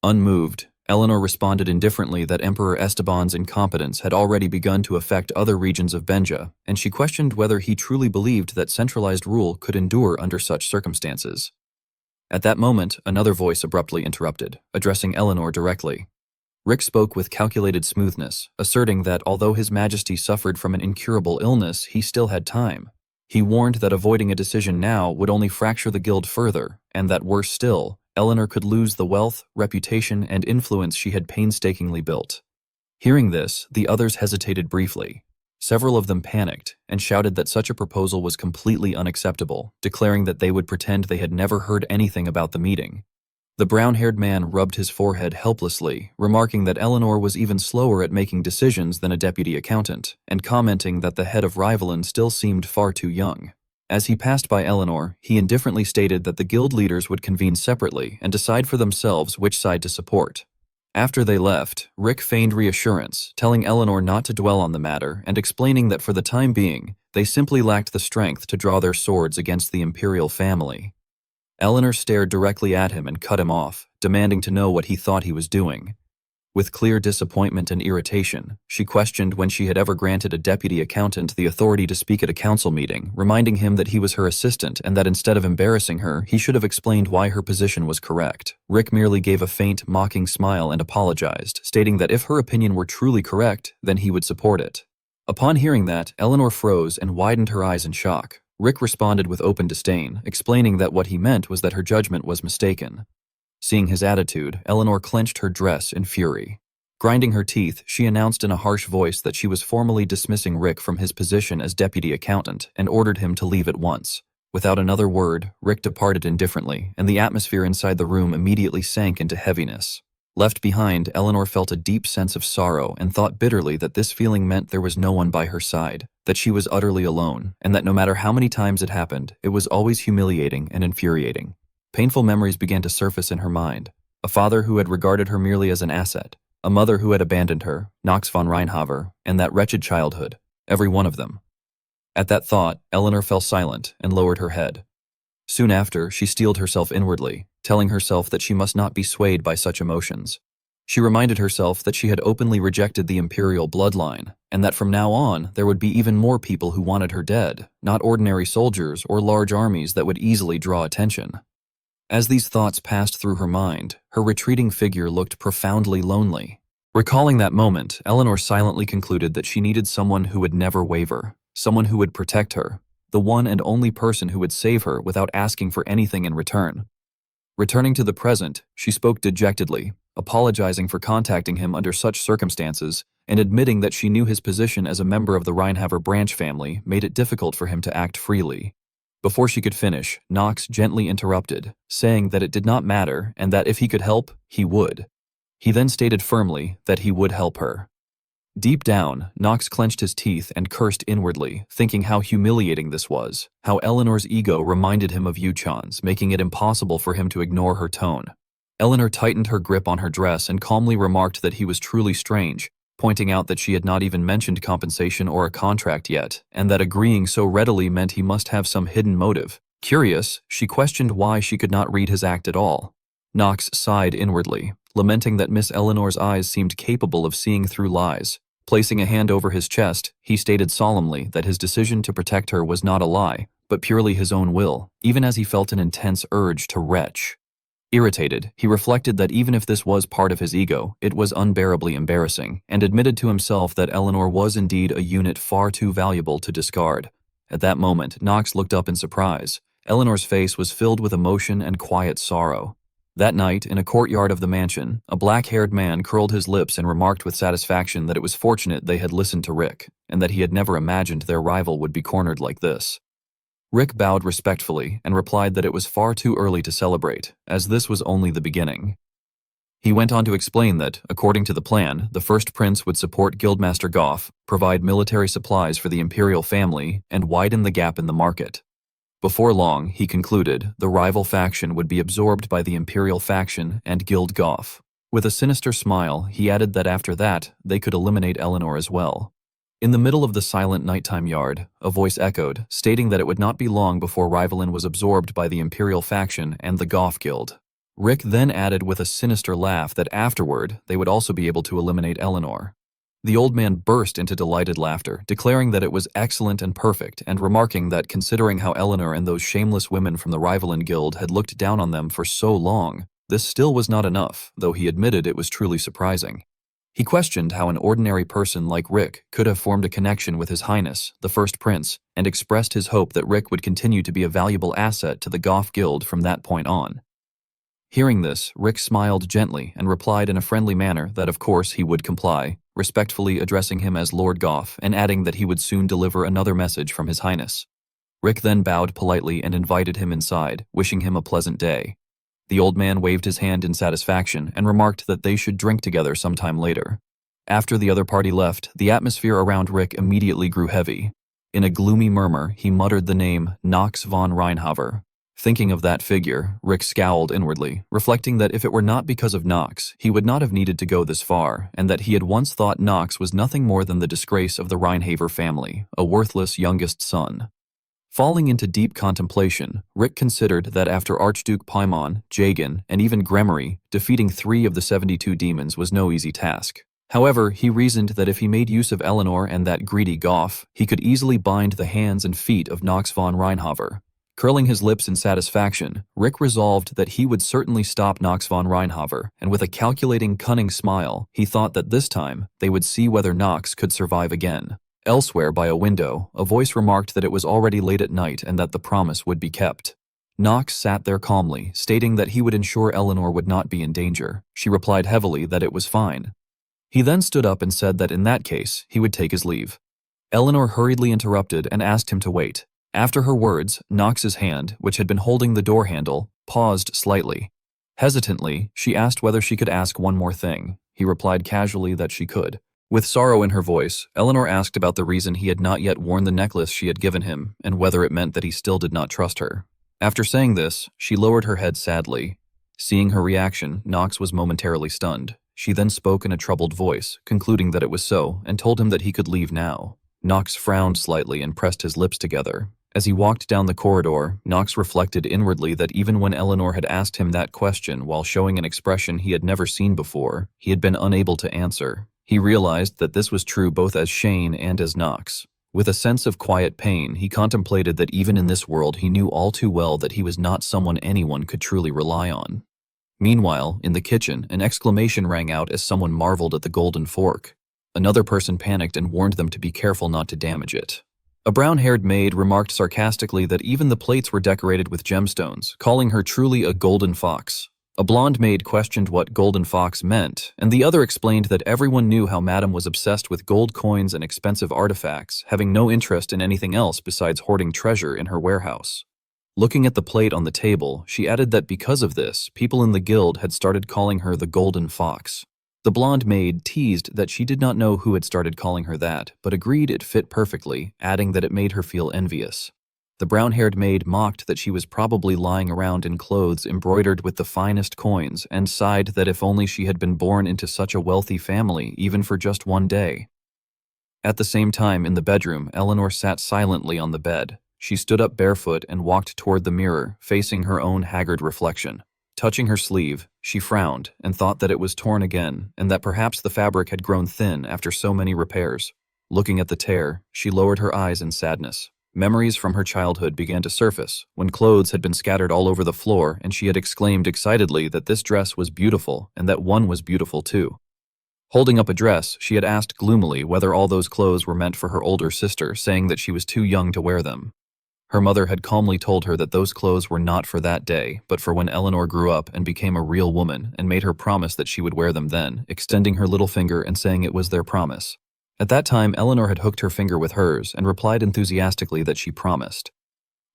Unmoved, Eleanor responded indifferently that Emperor Esteban's incompetence had already begun to affect other regions of Benja, and she questioned whether he truly believed that centralized rule could endure under such circumstances. At that moment, another voice abruptly interrupted, addressing Eleanor directly. Rick spoke with calculated smoothness, asserting that although His Majesty suffered from an incurable illness, he still had time. He warned that avoiding a decision now would only fracture the guild further, and that worse still, Eleanor could lose the wealth, reputation, and influence she had painstakingly built. Hearing this, the others hesitated briefly. Several of them panicked and shouted that such a proposal was completely unacceptable, declaring that they would pretend they had never heard anything about the meeting. The brown-haired man rubbed his forehead helplessly, remarking that Eleanor was even slower at making decisions than a deputy accountant, and commenting that the head of Rivalin still seemed far too young. As he passed by Eleanor, he indifferently stated that the guild leaders would convene separately and decide for themselves which side to support. After they left, Rick feigned reassurance, telling Eleanor not to dwell on the matter and explaining that for the time being, they simply lacked the strength to draw their swords against the imperial family. Eleanor stared directly at him and cut him off, demanding to know what he thought he was doing. With clear disappointment and irritation, she questioned when she had ever granted a deputy accountant the authority to speak at a council meeting, reminding him that he was her assistant and that instead of embarrassing her, he should have explained why her position was correct. Rick merely gave a faint, mocking smile and apologized, stating that if her opinion were truly correct, then he would support it. Upon hearing that, Eleanor froze and widened her eyes in shock. Rick responded with open disdain, explaining that what he meant was that her judgment was mistaken. Seeing his attitude, Eleanor clenched her dress in fury. Grinding her teeth, she announced in a harsh voice that she was formally dismissing Rick from his position as deputy accountant and ordered him to leave at once. Without another word, Rick departed indifferently, and the atmosphere inside the room immediately sank into heaviness. Left behind, Eleanor felt a deep sense of sorrow and thought bitterly that this feeling meant there was no one by her side, that she was utterly alone, and that no matter how many times it happened, it was always humiliating and infuriating. Painful memories began to surface in her mind. A father who had regarded her merely as an asset, a mother who had abandoned her, Nox von Reinhaver, and that wretched childhood, every one of them. At that thought, Eleanor fell silent and lowered her head. Soon after, she steeled herself inwardly, telling herself that she must not be swayed by such emotions. She reminded herself that she had openly rejected the imperial bloodline, and that from now on there would be even more people who wanted her dead, not ordinary soldiers or large armies that would easily draw attention. As these thoughts passed through her mind, her retreating figure looked profoundly lonely. Recalling that moment, Eleanor silently concluded that she needed someone who would never waver, someone who would protect her, the one and only person who would save her without asking for anything in return. Returning to the present, she spoke dejectedly, apologizing for contacting him under such circumstances and admitting that she knew his position as a member of the Reinhaver branch family made it difficult for him to act freely. Before she could finish, Nox gently interrupted, saying that it did not matter and that if he could help, he would. He then stated firmly that he would help her. Deep down, Nox clenched his teeth and cursed inwardly, thinking how humiliating this was, how Eleanor's ego reminded him of Yuchan's, making it impossible for him to ignore her tone. Eleanor tightened her grip on her dress and calmly remarked that he was truly strange, pointing out that she had not even mentioned compensation or a contract yet, and that agreeing so readily meant he must have some hidden motive. Curious, she questioned why she could not read his act at all. Nox sighed inwardly, lamenting that Miss Eleanor's eyes seemed capable of seeing through lies. Placing a hand over his chest, he stated solemnly that his decision to protect her was not a lie, but purely his own will, even as he felt an intense urge to retch. Irritated, he reflected that even if this was part of his ego, it was unbearably embarrassing, and admitted to himself that Eleanor was indeed a unit far too valuable to discard. At that moment, Nox looked up in surprise. Eleanor's face was filled with emotion and quiet sorrow. That night, in a courtyard of the mansion, a black-haired man curled his lips and remarked with satisfaction that it was fortunate they had listened to Rick, and that he had never imagined their rival would be cornered like this. Rick bowed respectfully and replied that it was far too early to celebrate, as this was only the beginning. He went on to explain that, according to the plan, the first prince would support Guildmaster Goff, provide military supplies for the imperial family, and widen the gap in the market. Before long, he concluded, the rival faction would be absorbed by the imperial faction and Guild Goff. With a sinister smile, he added that after that, they could eliminate Eleanor as well. In the middle of the silent nighttime yard, a voice echoed, stating that it would not be long before Rivalin was absorbed by the imperial faction and the Goff Guild. Rick then added with a sinister laugh that afterward, they would also be able to eliminate Eleanor. The old man burst into delighted laughter, declaring that it was excellent and perfect, and remarking that considering how Eleanor and those shameless women from the Rivalin Guild had looked down on them for so long, this still was not enough, though he admitted it was truly surprising. He questioned how an ordinary person like Rick could have formed a connection with His Highness, the First Prince, and expressed his hope that Rick would continue to be a valuable asset to the Goff Guild from that point on. Hearing this, Rick smiled gently and replied in a friendly manner that of course he would comply, respectfully addressing him as Lord Goff and adding that he would soon deliver another message from His Highness. Rick then bowed politely and invited him inside, wishing him a pleasant day. The old man waved his hand in satisfaction and remarked that they should drink together sometime later. After the other party left, the atmosphere around Rick immediately grew heavy. In a gloomy murmur, he muttered the name Knox von Reinhaver. Thinking of that figure, Rick scowled inwardly, reflecting that if it were not because of Knox, he would not have needed to go this far, and that he had once thought Knox was nothing more than the disgrace of the Reinhaver family, a worthless youngest son. Falling into deep contemplation, Rick considered that after Archduke Paimon, Jagan, and even Gremory, defeating 3 of the 72 demons was no easy task. However, he reasoned that if he made use of Eleanor and that greedy Goff, he could easily bind the hands and feet of Knox von Reinhaver. Curling his lips in satisfaction, Rick resolved that he would certainly stop Knox von Reinhaver, and with a calculating, cunning smile, he thought that this time, they would see whether Knox could survive again. Elsewhere, by a window, a voice remarked that it was already late at night and that the promise would be kept. Knox sat there calmly, stating that he would ensure Eleanor would not be in danger. She replied heavily that it was fine. He then stood up and said that in that case, he would take his leave. Eleanor hurriedly interrupted and asked him to wait. After her words, Knox's hand, which had been holding the door handle, paused slightly. Hesitantly, she asked whether she could ask one more thing. He replied casually that she could. With sorrow in her voice, Eleanor asked about the reason he had not yet worn the necklace she had given him, and whether it meant that he still did not trust her. After saying this, she lowered her head sadly. Seeing her reaction, Knox was momentarily stunned. She then spoke in a troubled voice, concluding that it was so, and told him that he could leave now. Knox frowned slightly and pressed his lips together. As he walked down the corridor, Knox reflected inwardly that even when Eleanor had asked him that question while showing an expression he had never seen before, he had been unable to answer. He realized that this was true both as Shane and as Knox. With a sense of quiet pain, he contemplated that even in this world he knew all too well that he was not someone anyone could truly rely on. Meanwhile, in the kitchen, an exclamation rang out as someone marveled at the golden fork. Another person panicked and warned them to be careful not to damage it. A brown-haired maid remarked sarcastically that even the plates were decorated with gemstones, calling her truly a golden fox. A blonde maid questioned what golden fox meant, and the other explained that everyone knew how Madame was obsessed with gold coins and expensive artifacts, having no interest in anything else besides hoarding treasure in her warehouse. Looking at the plate on the table, she added that because of this, people in the guild had started calling her the Golden Fox. The blonde maid teased that she did not know who had started calling her that, but agreed it fit perfectly, adding that it made her feel envious. The brown-haired maid mocked that she was probably lying around in clothes embroidered with the finest coins, and sighed that if only she had been born into such a wealthy family, even for just one day. At the same time, in the bedroom, Eleanor sat silently on the bed. She stood up barefoot and walked toward the mirror, facing her own haggard reflection. Touching her sleeve, she frowned and thought that it was torn again, and that perhaps the fabric had grown thin after so many repairs. Looking at the tear, she lowered her eyes in sadness. Memories from her childhood began to surface, when clothes had been scattered all over the floor and she had exclaimed excitedly that this dress was beautiful and that one was beautiful too. Holding up a dress, she had asked gloomily whether all those clothes were meant for her older sister, saying that she was too young to wear them. Her mother had calmly told her that those clothes were not for that day, but for when Eleanor grew up and became a real woman, and made her promise that she would wear them then, extending her little finger and saying it was their promise. At that time, Eleanor had hooked her finger with hers and replied enthusiastically that she promised.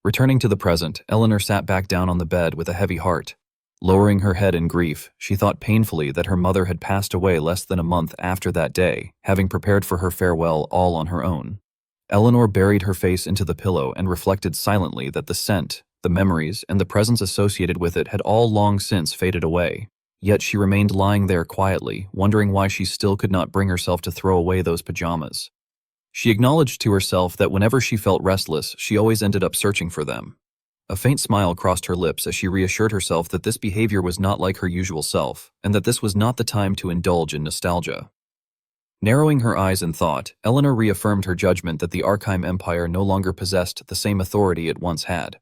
Returning to the present, Eleanor sat back down on the bed with a heavy heart. Lowering her head in grief, she thought painfully that her mother had passed away less than a month after that day, having prepared for her farewell all on her own. Eleanor buried her face into the pillow and reflected silently that the scent, the memories, and the presence associated with it had all long since faded away. Yet she remained lying there quietly, wondering why she still could not bring herself to throw away those pajamas. She acknowledged to herself that whenever she felt restless, she always ended up searching for them. A faint smile crossed her lips as she reassured herself that this behavior was not like her usual self, and that this was not the time to indulge in nostalgia. Narrowing her eyes in thought, Eleanor reaffirmed her judgment that the Archime Empire no longer possessed the same authority it once had.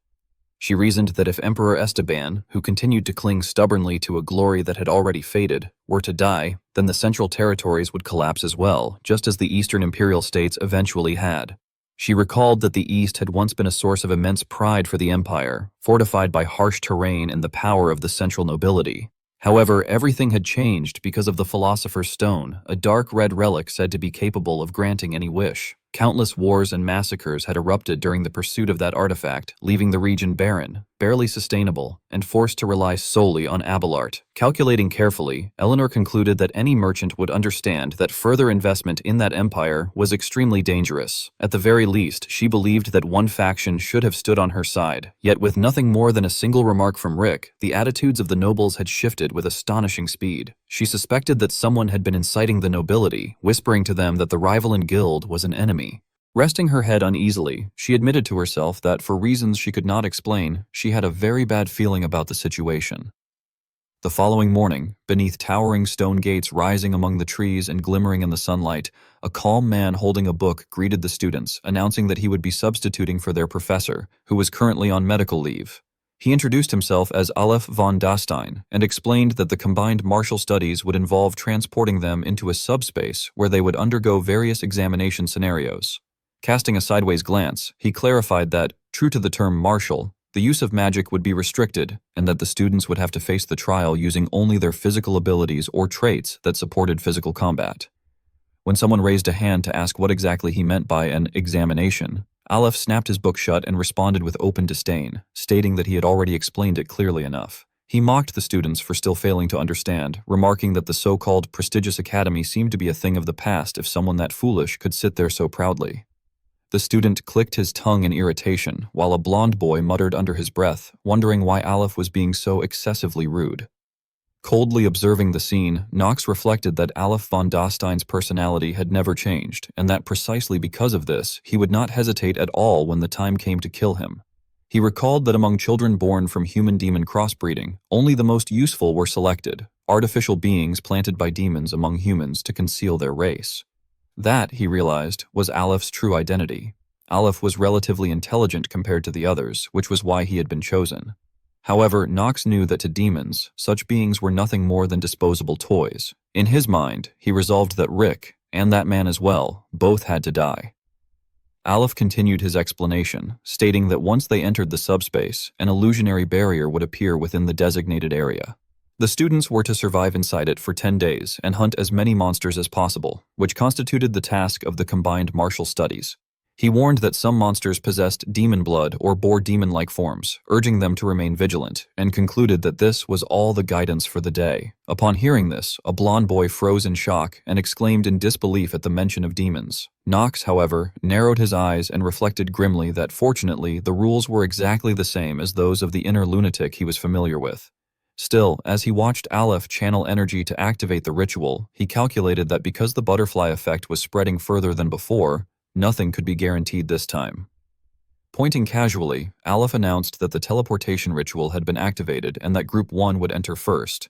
She reasoned that if Emperor Esteban, who continued to cling stubbornly to a glory that had already faded, were to die, then the Central Territories would collapse as well, just as the Eastern Imperial States eventually had. She recalled that the East had once been a source of immense pride for the Empire, fortified by harsh terrain and the power of the central nobility. However, everything had changed because of the Philosopher's Stone, a dark red relic said to be capable of granting any wish. Countless wars and massacres had erupted during the pursuit of that artifact, leaving the region barren, barely sustainable, and forced to rely solely on Abelard. Calculating carefully, Eleanor concluded that any merchant would understand that further investment in that empire was extremely dangerous. At the very least, she believed that one faction should have stood on her side. Yet with nothing more than a single remark from Rick, the attitudes of the nobles had shifted with astonishing speed. She suspected that someone had been inciting the nobility, whispering to them that the rival in guild was an enemy. Resting her head uneasily, she admitted to herself that, for reasons she could not explain, she had a very bad feeling about the situation. The following morning, beneath towering stone gates rising among the trees and glimmering in the sunlight, a calm man holding a book greeted the students, announcing that he would be substituting for their professor, who was currently on medical leave. He introduced himself as Aleph von Dastein and explained that the combined martial studies would involve transporting them into a subspace where they would undergo various examination scenarios. Casting a sideways glance, he clarified that, true to the term martial, the use of magic would be restricted and that the students would have to face the trial using only their physical abilities or traits that supported physical combat. When someone raised a hand to ask what exactly he meant by an examination, Aleph snapped his book shut and responded with open disdain, stating that he had already explained it clearly enough. He mocked the students for still failing to understand, remarking that the so-called prestigious academy seemed to be a thing of the past if someone that foolish could sit there so proudly. The student clicked his tongue in irritation, while a blond boy muttered under his breath, wondering why Aleph was being so excessively rude. Coldly observing the scene, Knox reflected that Aleph von Dastein's personality had never changed, and that precisely because of this, he would not hesitate at all when the time came to kill him. He recalled that among children born from human-demon crossbreeding, only the most useful were selected, artificial beings planted by demons among humans to conceal their race. That, he realized, was Aleph's true identity. Aleph was relatively intelligent compared to the others, which was why he had been chosen. However, Knox knew that to demons, such beings were nothing more than disposable toys. In his mind, he resolved that Rick, and that man as well, both had to die. Aleph continued his explanation, stating that once they entered the subspace, an illusionary barrier would appear within the designated area. The students were to survive inside it for 10 days and hunt as many monsters as possible, which constituted the task of the combined martial studies. He warned that some monsters possessed demon blood or bore demon-like forms, urging them to remain vigilant, and concluded that this was all the guidance for the day. Upon hearing this, a blond boy froze in shock and exclaimed in disbelief at the mention of demons. Knox, however, narrowed his eyes and reflected grimly that fortunately the rules were exactly the same as those of the inner lunatic he was familiar with. Still, as he watched Aleph channel energy to activate the ritual, he calculated that because the butterfly effect was spreading further than before, nothing could be guaranteed this time. Pointing casually, Aleph announced that the teleportation ritual had been activated and that Group 1 would enter first.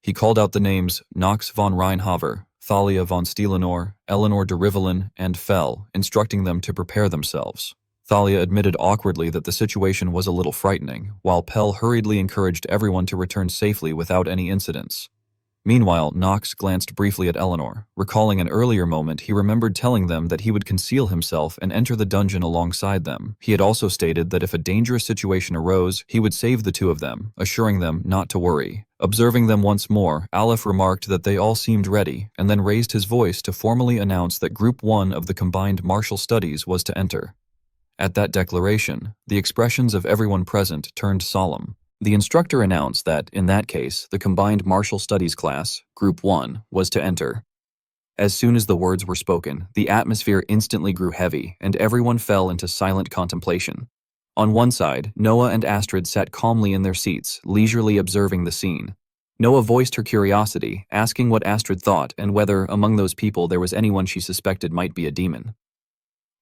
He called out the names Knox von Reinhaver, Thalia von Steelenor, Eleanor de Rivellin, and Fell, instructing them to prepare themselves. Thalia admitted awkwardly that the situation was a little frightening, while Pell hurriedly encouraged everyone to return safely without any incidents. Meanwhile, Knox glanced briefly at Eleanor, recalling an earlier moment he remembered telling them that he would conceal himself and enter the dungeon alongside them. He had also stated that if a dangerous situation arose, he would save the two of them, assuring them not to worry. Observing them once more, Aleph remarked that they all seemed ready, and then raised his voice to formally announce that Group 1 of the combined martial studies was to enter. At that declaration, the expressions of everyone present turned solemn. The instructor announced that, in that case, the combined martial studies class, Group 1, was to enter. As soon as the words were spoken, the atmosphere instantly grew heavy, and everyone fell into silent contemplation. On one side, Noah and Astrid sat calmly in their seats, leisurely observing the scene. Noah voiced her curiosity, asking what Astrid thought and whether, among those people, there was anyone she suspected might be a demon.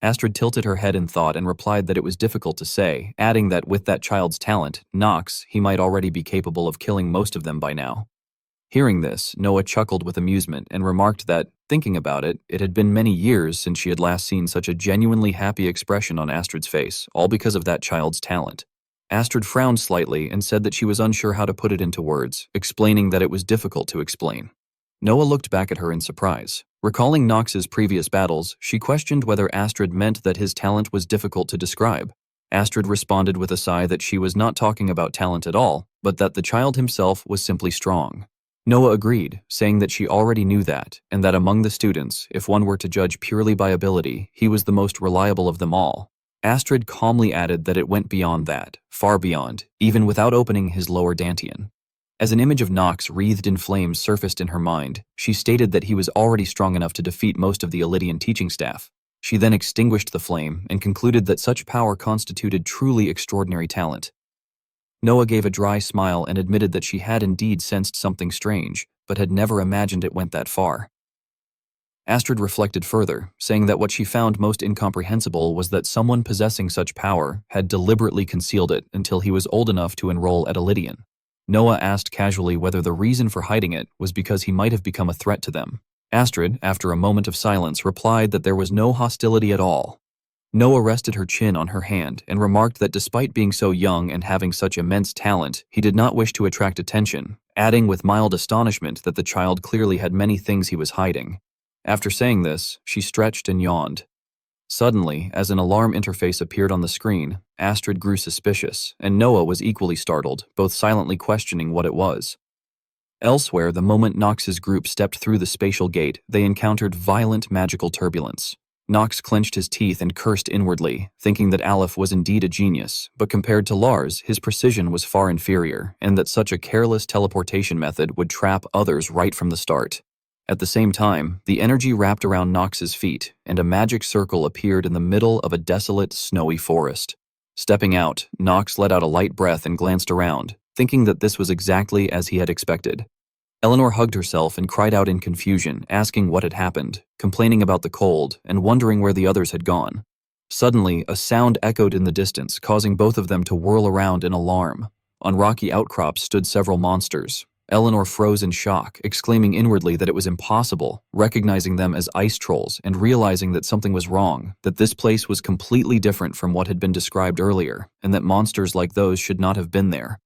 Astrid tilted her head in thought and replied that it was difficult to say, adding that with that child's talent, Knox, he might already be capable of killing most of them by now. Hearing this, Noah chuckled with amusement and remarked that, thinking about it, it had been many years since she had last seen such a genuinely happy expression on Astrid's face, all because of that child's talent. Astrid frowned slightly and said that she was unsure how to put it into words, explaining that it was difficult to explain. Noah looked back at her in surprise. Recalling Knox's previous battles, she questioned whether Astrid meant that his talent was difficult to describe. Astrid responded with a sigh that she was not talking about talent at all, but that the child himself was simply strong. Noah agreed, saying that she already knew that, and that among the students, if one were to judge purely by ability, he was the most reliable of them all. Astrid calmly added that it went beyond that, far beyond, even without opening his lower dantian. As an image of Knox wreathed in flames surfaced in her mind, she stated that he was already strong enough to defeat most of the Elydian teaching staff. She then extinguished the flame and concluded that such power constituted truly extraordinary talent. Noah gave a dry smile and admitted that she had indeed sensed something strange, but had never imagined it went that far. Astrid reflected further, saying that what she found most incomprehensible was that someone possessing such power had deliberately concealed it until he was old enough to enroll at Elydian. Noah asked casually whether the reason for hiding it was because he might have become a threat to them. Astrid, after a moment of silence, replied that there was no hostility at all. Noah rested her chin on her hand and remarked that despite being so young and having such immense talent, he did not wish to attract attention, adding with mild astonishment that the child clearly had many things he was hiding. After saying this, she stretched and yawned. Suddenly, as an alarm interface appeared on the screen, Astrid grew suspicious, and Noah was equally startled, both silently questioning what it was. Elsewhere, the moment Knox's group stepped through the spatial gate, they encountered violent magical turbulence. Knox clenched his teeth and cursed inwardly, thinking that Aleph was indeed a genius, but compared to Lars, his precision was far inferior, and that such a careless teleportation method would trap others right from the start. At the same time, the energy wrapped around Knox's feet, and a magic circle appeared in the middle of a desolate, snowy forest. Stepping out, Knox let out a light breath and glanced around, thinking that this was exactly as he had expected. Eleanor hugged herself and cried out in confusion, asking what had happened, complaining about the cold, and wondering where the others had gone. Suddenly, a sound echoed in the distance, causing both of them to whirl around in alarm. On rocky outcrops stood several monsters. Eleanor froze in shock, exclaiming inwardly that it was impossible, recognizing them as ice trolls and realizing that something was wrong, that this place was completely different from what had been described earlier, and that monsters like those should not have been there.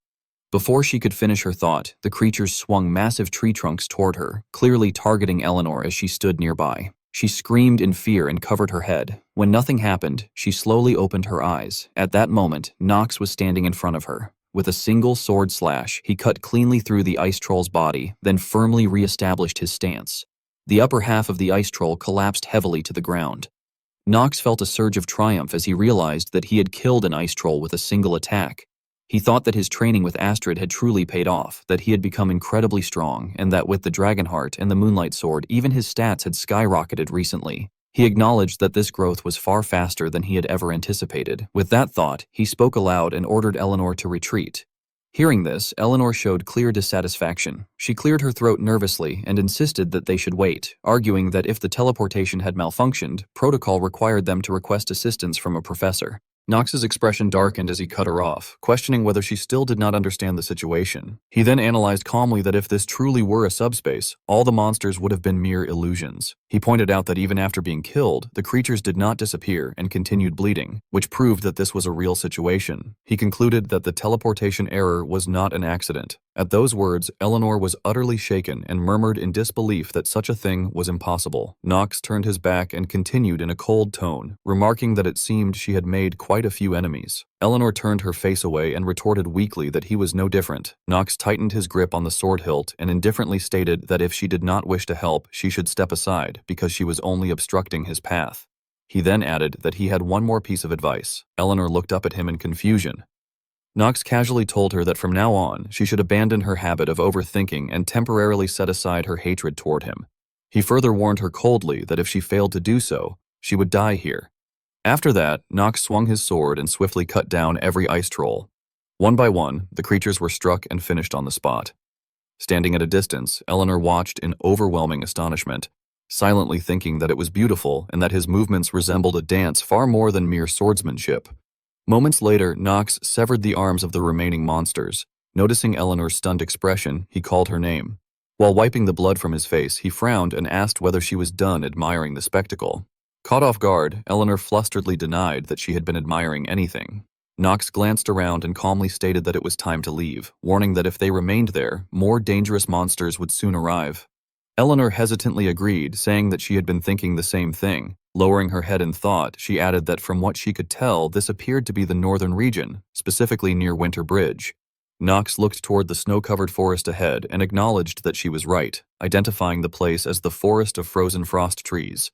Before she could finish her thought, the creatures swung massive tree trunks toward her, clearly targeting Eleanor as she stood nearby. She screamed in fear and covered her head. When nothing happened, she slowly opened her eyes. At that moment, Knox was standing in front of her. With a single sword slash, he cut cleanly through the ice troll's body, then firmly re-established his stance. The upper half of the ice troll collapsed heavily to the ground. Knox felt a surge of triumph as he realized that he had killed an ice troll with a single attack. He thought that his training with Astrid had truly paid off, that he had become incredibly strong, and that with the Dragon Heart and the Moonlight Sword, even his stats had skyrocketed recently. He acknowledged that this growth was far faster than he had ever anticipated. With that thought, he spoke aloud and ordered Eleanor to retreat. Hearing this, Eleanor showed clear dissatisfaction. She cleared her throat nervously and insisted that they should wait, arguing that if the teleportation had malfunctioned, protocol required them to request assistance from a professor. Knox's expression darkened as he cut her off, questioning whether she still did not understand the situation. He then analyzed calmly that if this truly were a subspace, all the monsters would have been mere illusions. He pointed out that even after being killed, the creatures did not disappear and continued bleeding, which proved that this was a real situation. He concluded that the teleportation error was not an accident. At those words, Eleanor was utterly shaken and murmured in disbelief that such a thing was impossible. Knox turned his back and continued in a cold tone, remarking that it seemed she had made quite a few enemies. Eleanor turned her face away and retorted weakly that he was no different. Knox tightened his grip on the sword hilt and indifferently stated that if she did not wish to help, she should step aside because she was only obstructing his path. He then added that he had one more piece of advice. Eleanor looked up at him in confusion. Knox casually told her that from now on, she should abandon her habit of overthinking and temporarily set aside her hatred toward him. He further warned her coldly that if she failed to do so, she would die here. After that, Knox swung his sword and swiftly cut down every ice troll. One by one, the creatures were struck and finished on the spot. Standing at a distance, Eleanor watched in overwhelming astonishment, silently thinking that it was beautiful and that his movements resembled a dance far more than mere swordsmanship. Moments later, Knox severed the arms of the remaining monsters. Noticing Eleanor's stunned expression, he called her name. While wiping the blood from his face, he frowned and asked whether she was done admiring the spectacle. Caught off guard, Eleanor flusteredly denied that she had been admiring anything. Knox glanced around and calmly stated that it was time to leave, warning that if they remained there, more dangerous monsters would soon arrive. Eleanor hesitantly agreed, saying that she had been thinking the same thing. Lowering her head in thought, she added that from what she could tell, this appeared to be the northern region, specifically near Winter Bridge. Knox looked toward the snow-covered forest ahead and acknowledged that she was right, identifying the place as the forest of frozen frost trees.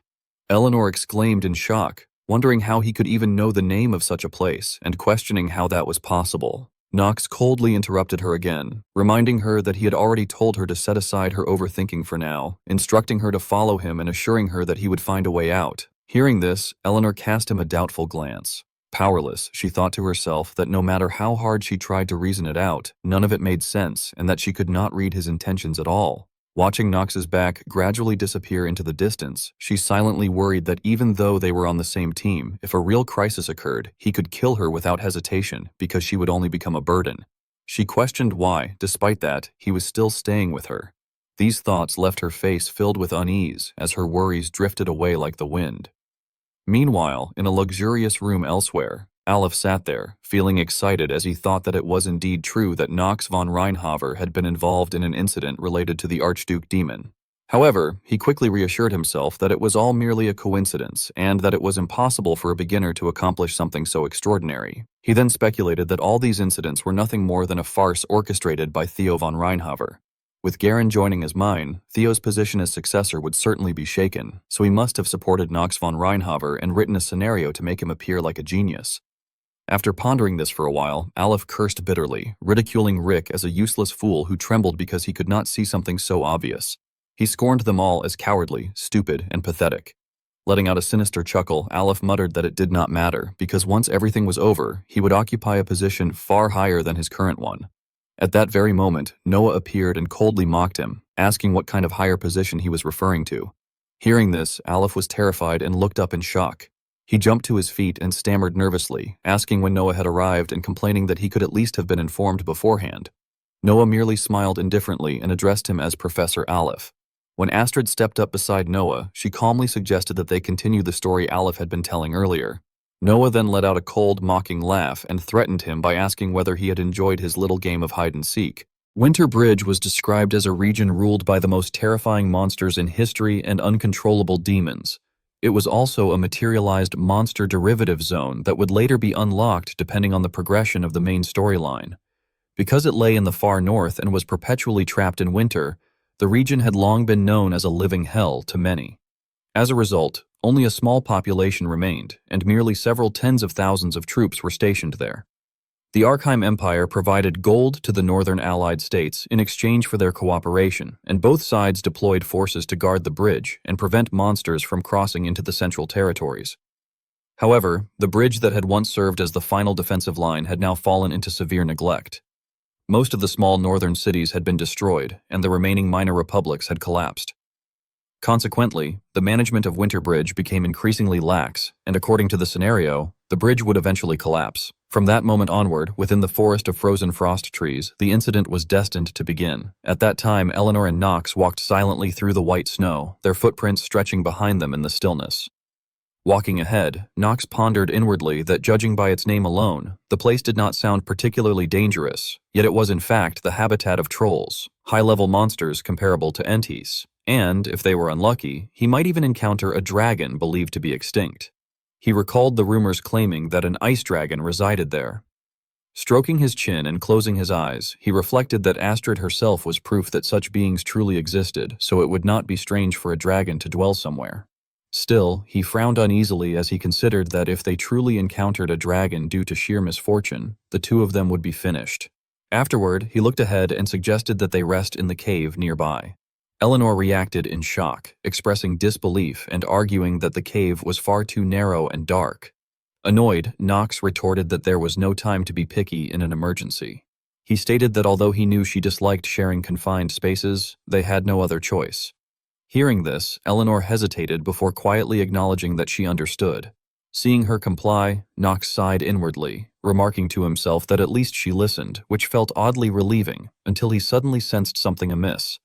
Eleanor exclaimed in shock, wondering how he could even know the name of such a place and questioning how that was possible. Knox coldly interrupted her again, reminding her that he had already told her to set aside her overthinking for now, instructing her to follow him and assuring her that he would find a way out. Hearing this, Eleanor cast him a doubtful glance. Powerless, she thought to herself that no matter how hard she tried to reason it out, none of it made sense and that she could not read his intentions at all. Watching Knox's back gradually disappear into the distance, she silently worried that even though they were on the same team, if a real crisis occurred, he could kill her without hesitation because she would only become a burden. She questioned why, despite that, he was still staying with her. These thoughts left her face filled with unease as her worries drifted away like the wind. Meanwhile, in a luxurious room elsewhere, Aleph sat there, feeling excited as he thought that it was indeed true that Knox von Reinhaver had been involved in an incident related to the Archduke demon. However, he quickly reassured himself that it was all merely a coincidence and that it was impossible for a beginner to accomplish something so extraordinary. He then speculated that all these incidents were nothing more than a farce orchestrated by Theo von Reinhaver. With Garen joining as mine, Theo's position as successor would certainly be shaken, so he must have supported Knox von Reinhaver and written a scenario to make him appear like a genius. After pondering this for a while, Aleph cursed bitterly, ridiculing Rick as a useless fool who trembled because he could not see something so obvious. He scorned them all as cowardly, stupid, and pathetic. Letting out a sinister chuckle, Aleph muttered that it did not matter, because once everything was over, he would occupy a position far higher than his current one. At that very moment, Noah appeared and coldly mocked him, asking what kind of higher position he was referring to. Hearing this, Aleph was terrified and looked up in shock. He jumped to his feet and stammered nervously, asking when Noah had arrived and complaining that he could at least have been informed beforehand. Noah merely smiled indifferently and addressed him as Professor Aleph. When Astrid stepped up beside Noah, she calmly suggested that they continue the story Aleph had been telling earlier. Noah then let out a cold, mocking laugh and threatened him by asking whether he had enjoyed his little game of hide-and-seek. Winter Bridge was described as a region ruled by the most terrifying monsters in history and uncontrollable demons. It was also a materialized monster derivative zone that would later be unlocked depending on the progression of the main storyline. Because it lay in the far north and was perpetually trapped in winter, the region had long been known as a living hell to many. As a result, only a small population remained, and merely several tens of thousands of troops were stationed there. The Arkheim Empire provided gold to the northern Allied states in exchange for their cooperation, and both sides deployed forces to guard the bridge and prevent monsters from crossing into the Central Territories. However, the bridge that had once served as the final defensive line had now fallen into severe neglect. Most of the small northern cities had been destroyed, and the remaining minor republics had collapsed. Consequently, the management of Winter Bridge became increasingly lax, and according to the scenario, the bridge would eventually collapse. From that moment onward, within the forest of frozen frost trees, the incident was destined to begin. At that time, Eleanor and Knox walked silently through the white snow, their footprints stretching behind them in the stillness. Walking ahead, Knox pondered inwardly that, judging by its name alone, the place did not sound particularly dangerous, yet it was in fact the habitat of trolls, high-level monsters comparable to entes, and, if they were unlucky, he might even encounter a dragon believed to be extinct. He recalled the rumors claiming that an ice dragon resided there. Stroking his chin and closing his eyes, he reflected that Astrid herself was proof that such beings truly existed, so it would not be strange for a dragon to dwell somewhere. Still, he frowned uneasily as he considered that if they truly encountered a dragon due to sheer misfortune, the two of them would be finished. Afterward, he looked ahead and suggested that they rest in the cave nearby. Eleanor reacted in shock, expressing disbelief and arguing that the cave was far too narrow and dark. Annoyed, Knox retorted that there was no time to be picky in an emergency. He stated that although he knew she disliked sharing confined spaces, they had no other choice. Hearing this, Eleanor hesitated before quietly acknowledging that she understood. Seeing her comply, Knox sighed inwardly, remarking to himself that at least she listened, which felt oddly relieving, until he suddenly sensed something amiss.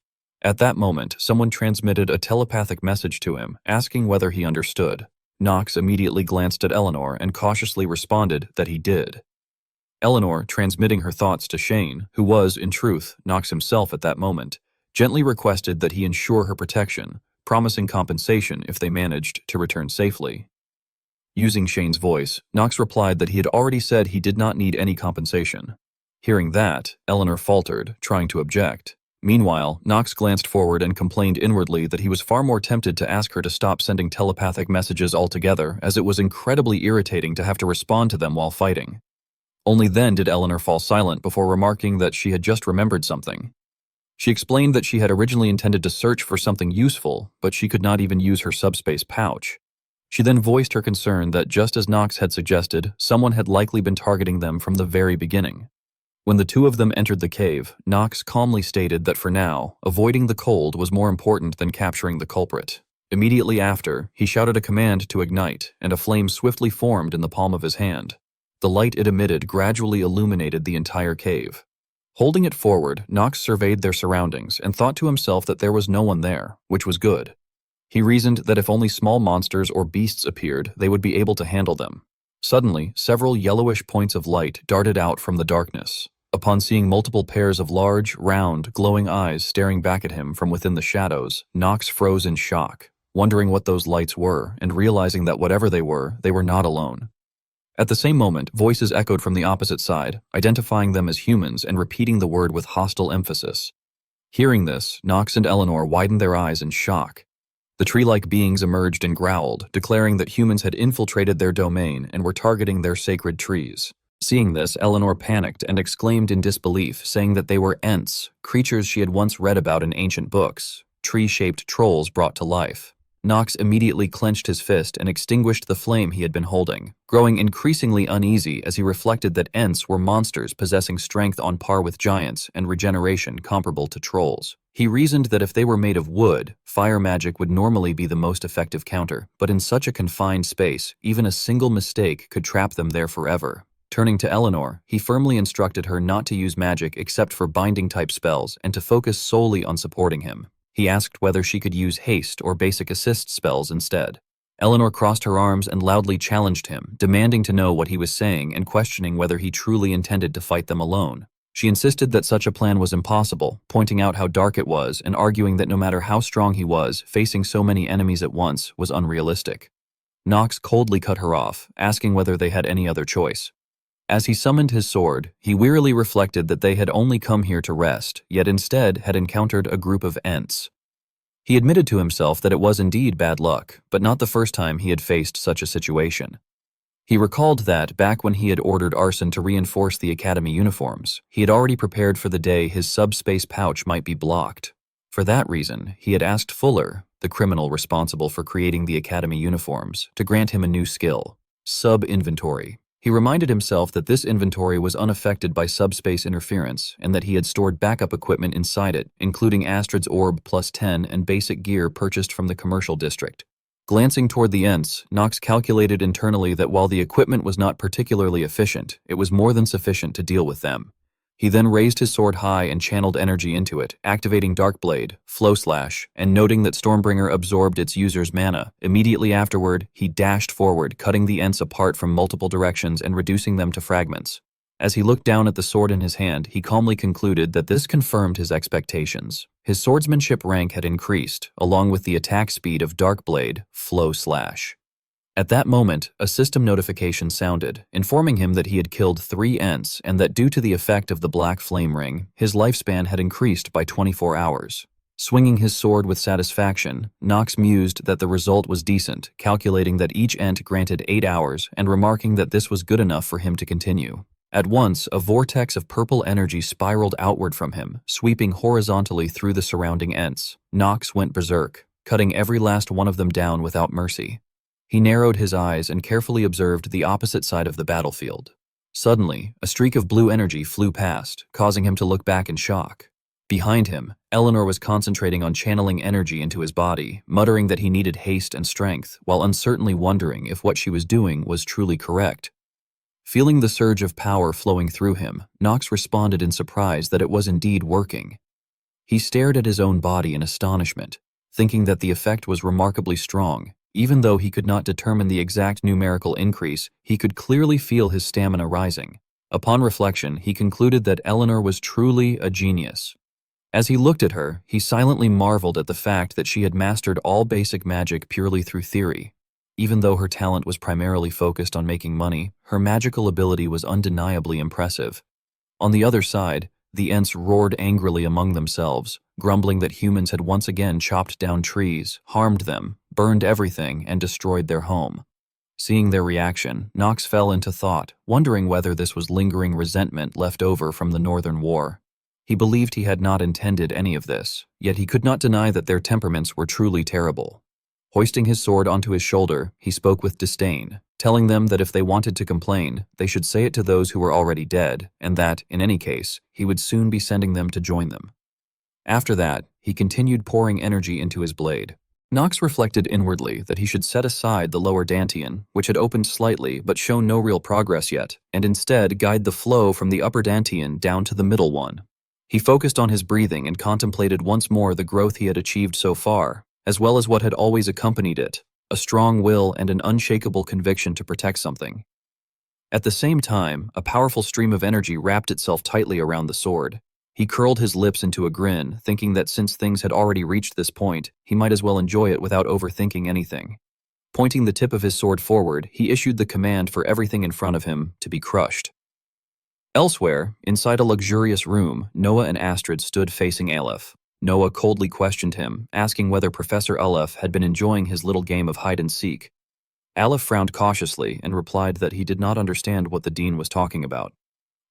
At that moment, someone transmitted a telepathic message to him, asking whether he understood. Knox immediately glanced at Eleanor and cautiously responded that he did. Eleanor, transmitting her thoughts to Shane, who was, in truth, Knox himself at that moment, gently requested that he ensure her protection, promising compensation if they managed to return safely. Using Shane's voice, Knox replied that he had already said he did not need any compensation. Hearing that, Eleanor faltered, trying to object. Meanwhile, Knox glanced forward and complained inwardly that he was far more tempted to ask her to stop sending telepathic messages altogether, as it was incredibly irritating to have to respond to them while fighting. Only then did Eleanor fall silent before remarking that she had just remembered something. She explained that she had originally intended to search for something useful, but she could not even use her subspace pouch. She then voiced her concern that, just as Knox had suggested, someone had likely been targeting them from the very beginning. When the two of them entered the cave, Knox calmly stated that for now, avoiding the cold was more important than capturing the culprit. Immediately after, he shouted a command to ignite, and a flame swiftly formed in the palm of his hand. The light it emitted gradually illuminated the entire cave. Holding it forward, Knox surveyed their surroundings and thought to himself that there was no one there, which was good. He reasoned that if only small monsters or beasts appeared, they would be able to handle them. Suddenly, several yellowish points of light darted out from the darkness. Upon seeing multiple pairs of large, round, glowing eyes staring back at him from within the shadows, Knox froze in shock, wondering what those lights were and realizing that whatever they were not alone. At the same moment, voices echoed from the opposite side, identifying them as humans and repeating the word with hostile emphasis. Hearing this, Knox and Eleanor widened their eyes in shock. The tree-like beings emerged and growled, declaring that humans had infiltrated their domain and were targeting their sacred trees. Seeing this, Eleanor panicked and exclaimed in disbelief, saying that they were ents, creatures she had once read about in ancient books, tree-shaped trolls brought to life. Knox immediately clenched his fist and extinguished the flame he had been holding, growing increasingly uneasy as he reflected that ents were monsters possessing strength on par with giants and regeneration comparable to trolls. He reasoned that if they were made of wood, fire magic would normally be the most effective counter, but in such a confined space, even a single mistake could trap them there forever. Turning to Eleanor, he firmly instructed her not to use magic except for binding-type spells and to focus solely on supporting him. He asked whether she could use haste or basic assist spells instead. Eleanor crossed her arms and loudly challenged him, demanding to know what he was saying and questioning whether he truly intended to fight them alone. She insisted that such a plan was impossible, pointing out how dark it was and arguing that no matter how strong he was, facing so many enemies at once was unrealistic. Knox coldly cut her off, asking whether they had any other choice. As he summoned his sword, he wearily reflected that they had only come here to rest, yet instead had encountered a group of ents. He admitted to himself that it was indeed bad luck, but not the first time he had faced such a situation. He recalled that, back when he had ordered arson to reinforce the academy uniforms, he had already prepared for the day his subspace pouch might be blocked. For that reason, he had asked Fuller, the criminal responsible for creating the academy uniforms, to grant him a new skill, sub-inventory. He reminded himself that this inventory was unaffected by subspace interference and that he had stored backup equipment inside it, including Astrid's Orb +10 and basic gear purchased from the commercial district. Glancing toward the Ents, Nox calculated internally that while the equipment was not particularly efficient, it was more than sufficient to deal with them. He then raised his sword high and channeled energy into it, activating Dark Blade, Flow Slash, and noting that Stormbringer absorbed its user's mana. Immediately afterward, he dashed forward, cutting the Ents apart from multiple directions and reducing them to fragments. As he looked down at the sword in his hand, he calmly concluded that this confirmed his expectations. His swordsmanship rank had increased, along with the attack speed of Dark Blade, Flow Slash. At that moment, a system notification sounded, informing him that he had killed 3 Ents and that due to the effect of the Black Flame Ring, his lifespan had increased by 24 hours. Swinging his sword with satisfaction, Nox mused that the result was decent, calculating that each Ent granted 8 hours and remarking that this was good enough for him to continue. At once, a vortex of purple energy spiraled outward from him, sweeping horizontally through the surrounding Ents. Nox went berserk, cutting every last one of them down without mercy. He narrowed his eyes and carefully observed the opposite side of the battlefield. Suddenly, a streak of blue energy flew past, causing him to look back in shock. Behind him, Eleanor was concentrating on channeling energy into his body, muttering that he needed haste and strength, while uncertainly wondering if what she was doing was truly correct. Feeling the surge of power flowing through him, Nox responded in surprise that it was indeed working. He stared at his own body in astonishment, thinking that the effect was remarkably strong. Even though he could not determine the exact numerical increase, he could clearly feel his stamina rising. Upon reflection, he concluded that Eleanor was truly a genius. As he looked at her, he silently marveled at the fact that she had mastered all basic magic purely through theory. Even though her talent was primarily focused on making money, her magical ability was undeniably impressive. On the other side, the Ents roared angrily among themselves, grumbling that humans had once again chopped down trees, harmed them, burned everything, and destroyed their home. Seeing their reaction, Nox fell into thought, wondering whether this was lingering resentment left over from the Northern War. He believed he had not intended any of this, yet he could not deny that their temperaments were truly terrible. Hoisting his sword onto his shoulder, he spoke with disdain, telling them that if they wanted to complain, they should say it to those who were already dead, and that, in any case, he would soon be sending them to join them. After that, he continued pouring energy into his blade. Nox reflected inwardly that he should set aside the lower dantian, which had opened slightly but shown no real progress yet, and instead guide the flow from the upper dantian down to the middle one. He focused on his breathing and contemplated once more the growth he had achieved so far, as well as what had always accompanied it, a strong will and an unshakable conviction to protect something. At the same time, a powerful stream of energy wrapped itself tightly around the sword. He curled his lips into a grin, thinking that since things had already reached this point, he might as well enjoy it without overthinking anything. Pointing the tip of his sword forward, he issued the command for everything in front of him to be crushed. Elsewhere, inside a luxurious room, Noah and Astrid stood facing Aleph. Noah coldly questioned him, asking whether Professor Aleph had been enjoying his little game of hide-and-seek. Aleph frowned cautiously and replied that he did not understand what the dean was talking about.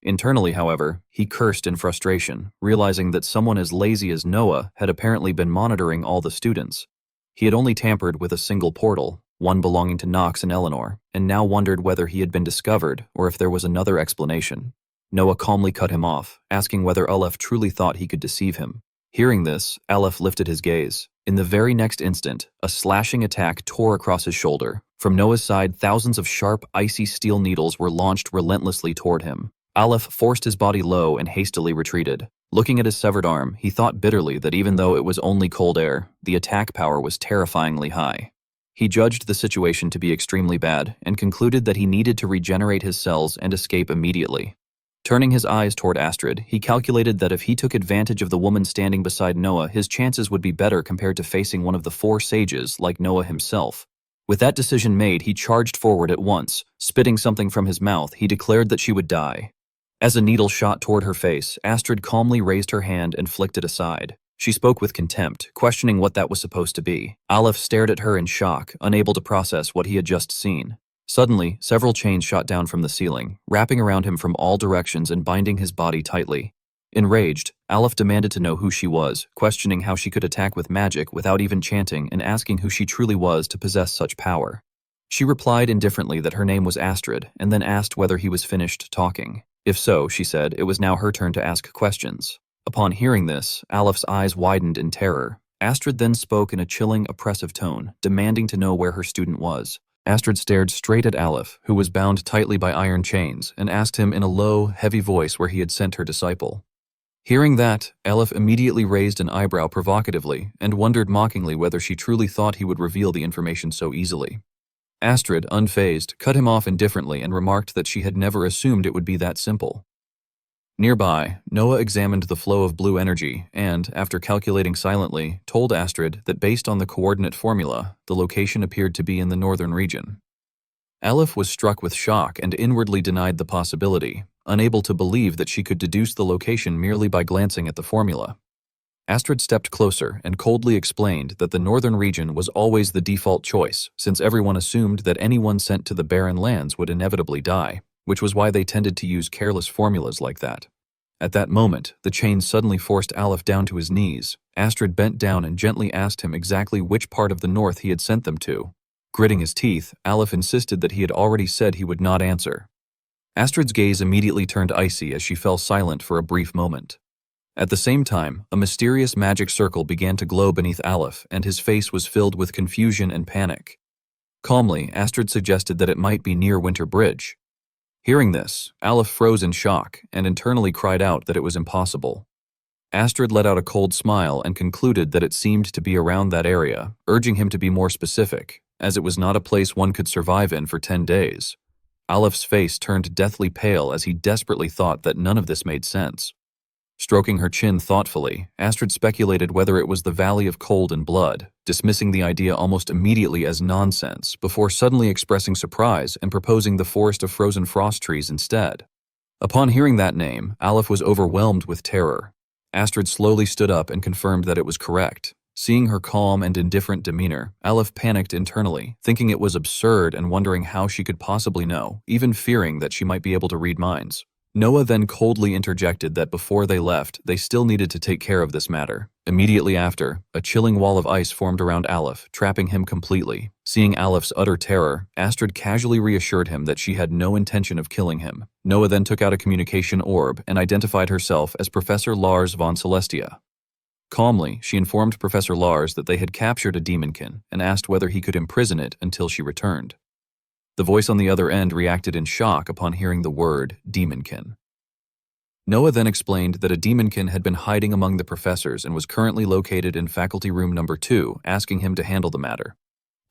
Internally, however, he cursed in frustration, realizing that someone as lazy as Noah had apparently been monitoring all the students. He had only tampered with a single portal, one belonging to Nox and Eleanor, and now wondered whether he had been discovered or if there was another explanation. Noah calmly cut him off, asking whether Aleph truly thought he could deceive him. Hearing this, Aleph lifted his gaze. In the very next instant, a slashing attack tore across his shoulder. From Noah's side, thousands of sharp, icy steel needles were launched relentlessly toward him. Aleph forced his body low and hastily retreated. Looking at his severed arm, he thought bitterly that even though it was only cold air, the attack power was terrifyingly high. He judged the situation to be extremely bad and concluded that he needed to regenerate his cells and escape immediately. Turning his eyes toward Astrid, he calculated that if he took advantage of the woman standing beside Noah, his chances would be better compared to facing one of the 4 sages like Noah himself. With that decision made, he charged forward at once. Spitting something from his mouth, he declared that she would die. As a needle shot toward her face, Astrid calmly raised her hand and flicked it aside. She spoke with contempt, questioning what that was supposed to be. Aleph stared at her in shock, unable to process what he had just seen. Suddenly, several chains shot down from the ceiling, wrapping around him from all directions and binding his body tightly. Enraged, Aleph demanded to know who she was, questioning how she could attack with magic without even chanting and asking who she truly was to possess such power. She replied indifferently that her name was Astrid, and then asked whether he was finished talking. If so, she said, it was now her turn to ask questions. Upon hearing this, Aleph's eyes widened in terror, Astrid then spoke in a chilling, oppressive tone, demanding to know where her student was. Astrid stared straight at Aleph, who was bound tightly by iron chains, and asked him in a low, heavy voice where he had sent her disciple. Hearing that, Aleph immediately raised an eyebrow provocatively and wondered mockingly whether she truly thought he would reveal the information so easily. Astrid, unfazed, cut him off indifferently and remarked that she had never assumed it would be that simple. Nearby, Noah examined the flow of blue energy and, after calculating silently, told Astrid that based on the coordinate formula, the location appeared to be in the northern region. Aleph was struck with shock and inwardly denied the possibility, unable to believe that she could deduce the location merely by glancing at the formula. Astrid stepped closer and coldly explained that the northern region was always the default choice, since everyone assumed that anyone sent to the barren lands would inevitably die, which was why they tended to use careless formulas like that. At that moment, the chain suddenly forced Aleph down to his knees. Astrid bent down and gently asked him exactly which part of the north he had sent them to. Gritting his teeth, Aleph insisted that he had already said he would not answer. Astrid's gaze immediately turned icy as she fell silent for a brief moment. At the same time, a mysterious magic circle began to glow beneath Aleph, and his face was filled with confusion and panic. Calmly, Astrid suggested that it might be near Winter Bridge. Hearing this, Aleph froze in shock and internally cried out that it was impossible. Astrid let out a cold smile and concluded that it seemed to be around that area, urging him to be more specific, as it was not a place one could survive in for 10 days. Aleph's face turned deathly pale as he desperately thought that none of this made sense. Stroking her chin thoughtfully, Astrid speculated whether it was the Valley of Cold and Blood, dismissing the idea almost immediately as nonsense before suddenly expressing surprise and proposing the Forest of Frozen Frost Trees instead. Upon hearing that name, Aleph was overwhelmed with terror. Astrid slowly stood up and confirmed that it was correct. Seeing her calm and indifferent demeanor, Aleph panicked internally, thinking it was absurd and wondering how she could possibly know, even fearing that she might be able to read minds. Noah then coldly interjected that before they left, they still needed to take care of this matter. Immediately after, a chilling wall of ice formed around Aleph, trapping him completely. Seeing Aleph's utter terror, Astrid casually reassured him that she had no intention of killing him. Noah then took out a communication orb and identified herself as Professor Lars von Celestia. Calmly, she informed Professor Lars that they had captured a demonkin and asked whether he could imprison it until she returned. The voice on the other end reacted in shock upon hearing the word demonkin. Noah then explained that a demonkin had been hiding among the professors and was currently located in faculty room number 2, asking him to handle the matter.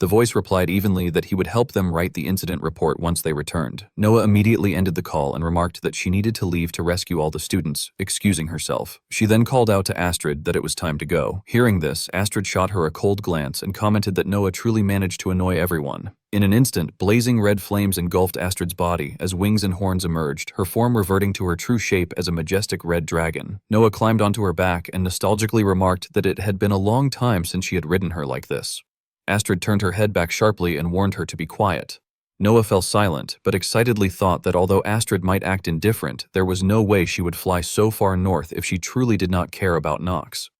The voice replied evenly that he would help them write the incident report once they returned. Noah immediately ended the call and remarked that she needed to leave to rescue all the students, excusing herself. She then called out to Astrid that it was time to go. Hearing this, Astrid shot her a cold glance and commented that Noah truly managed to annoy everyone. In an instant, blazing red flames engulfed Astrid's body as wings and horns emerged, her form reverting to her true shape as a majestic red dragon. Noah climbed onto her back and nostalgically remarked that it had been a long time since she had ridden her like this. Astrid turned her head back sharply and warned her to be quiet. Noah fell silent, but excitedly thought that although Astrid might act indifferent, there was no way she would fly so far north if she truly did not care about Nox.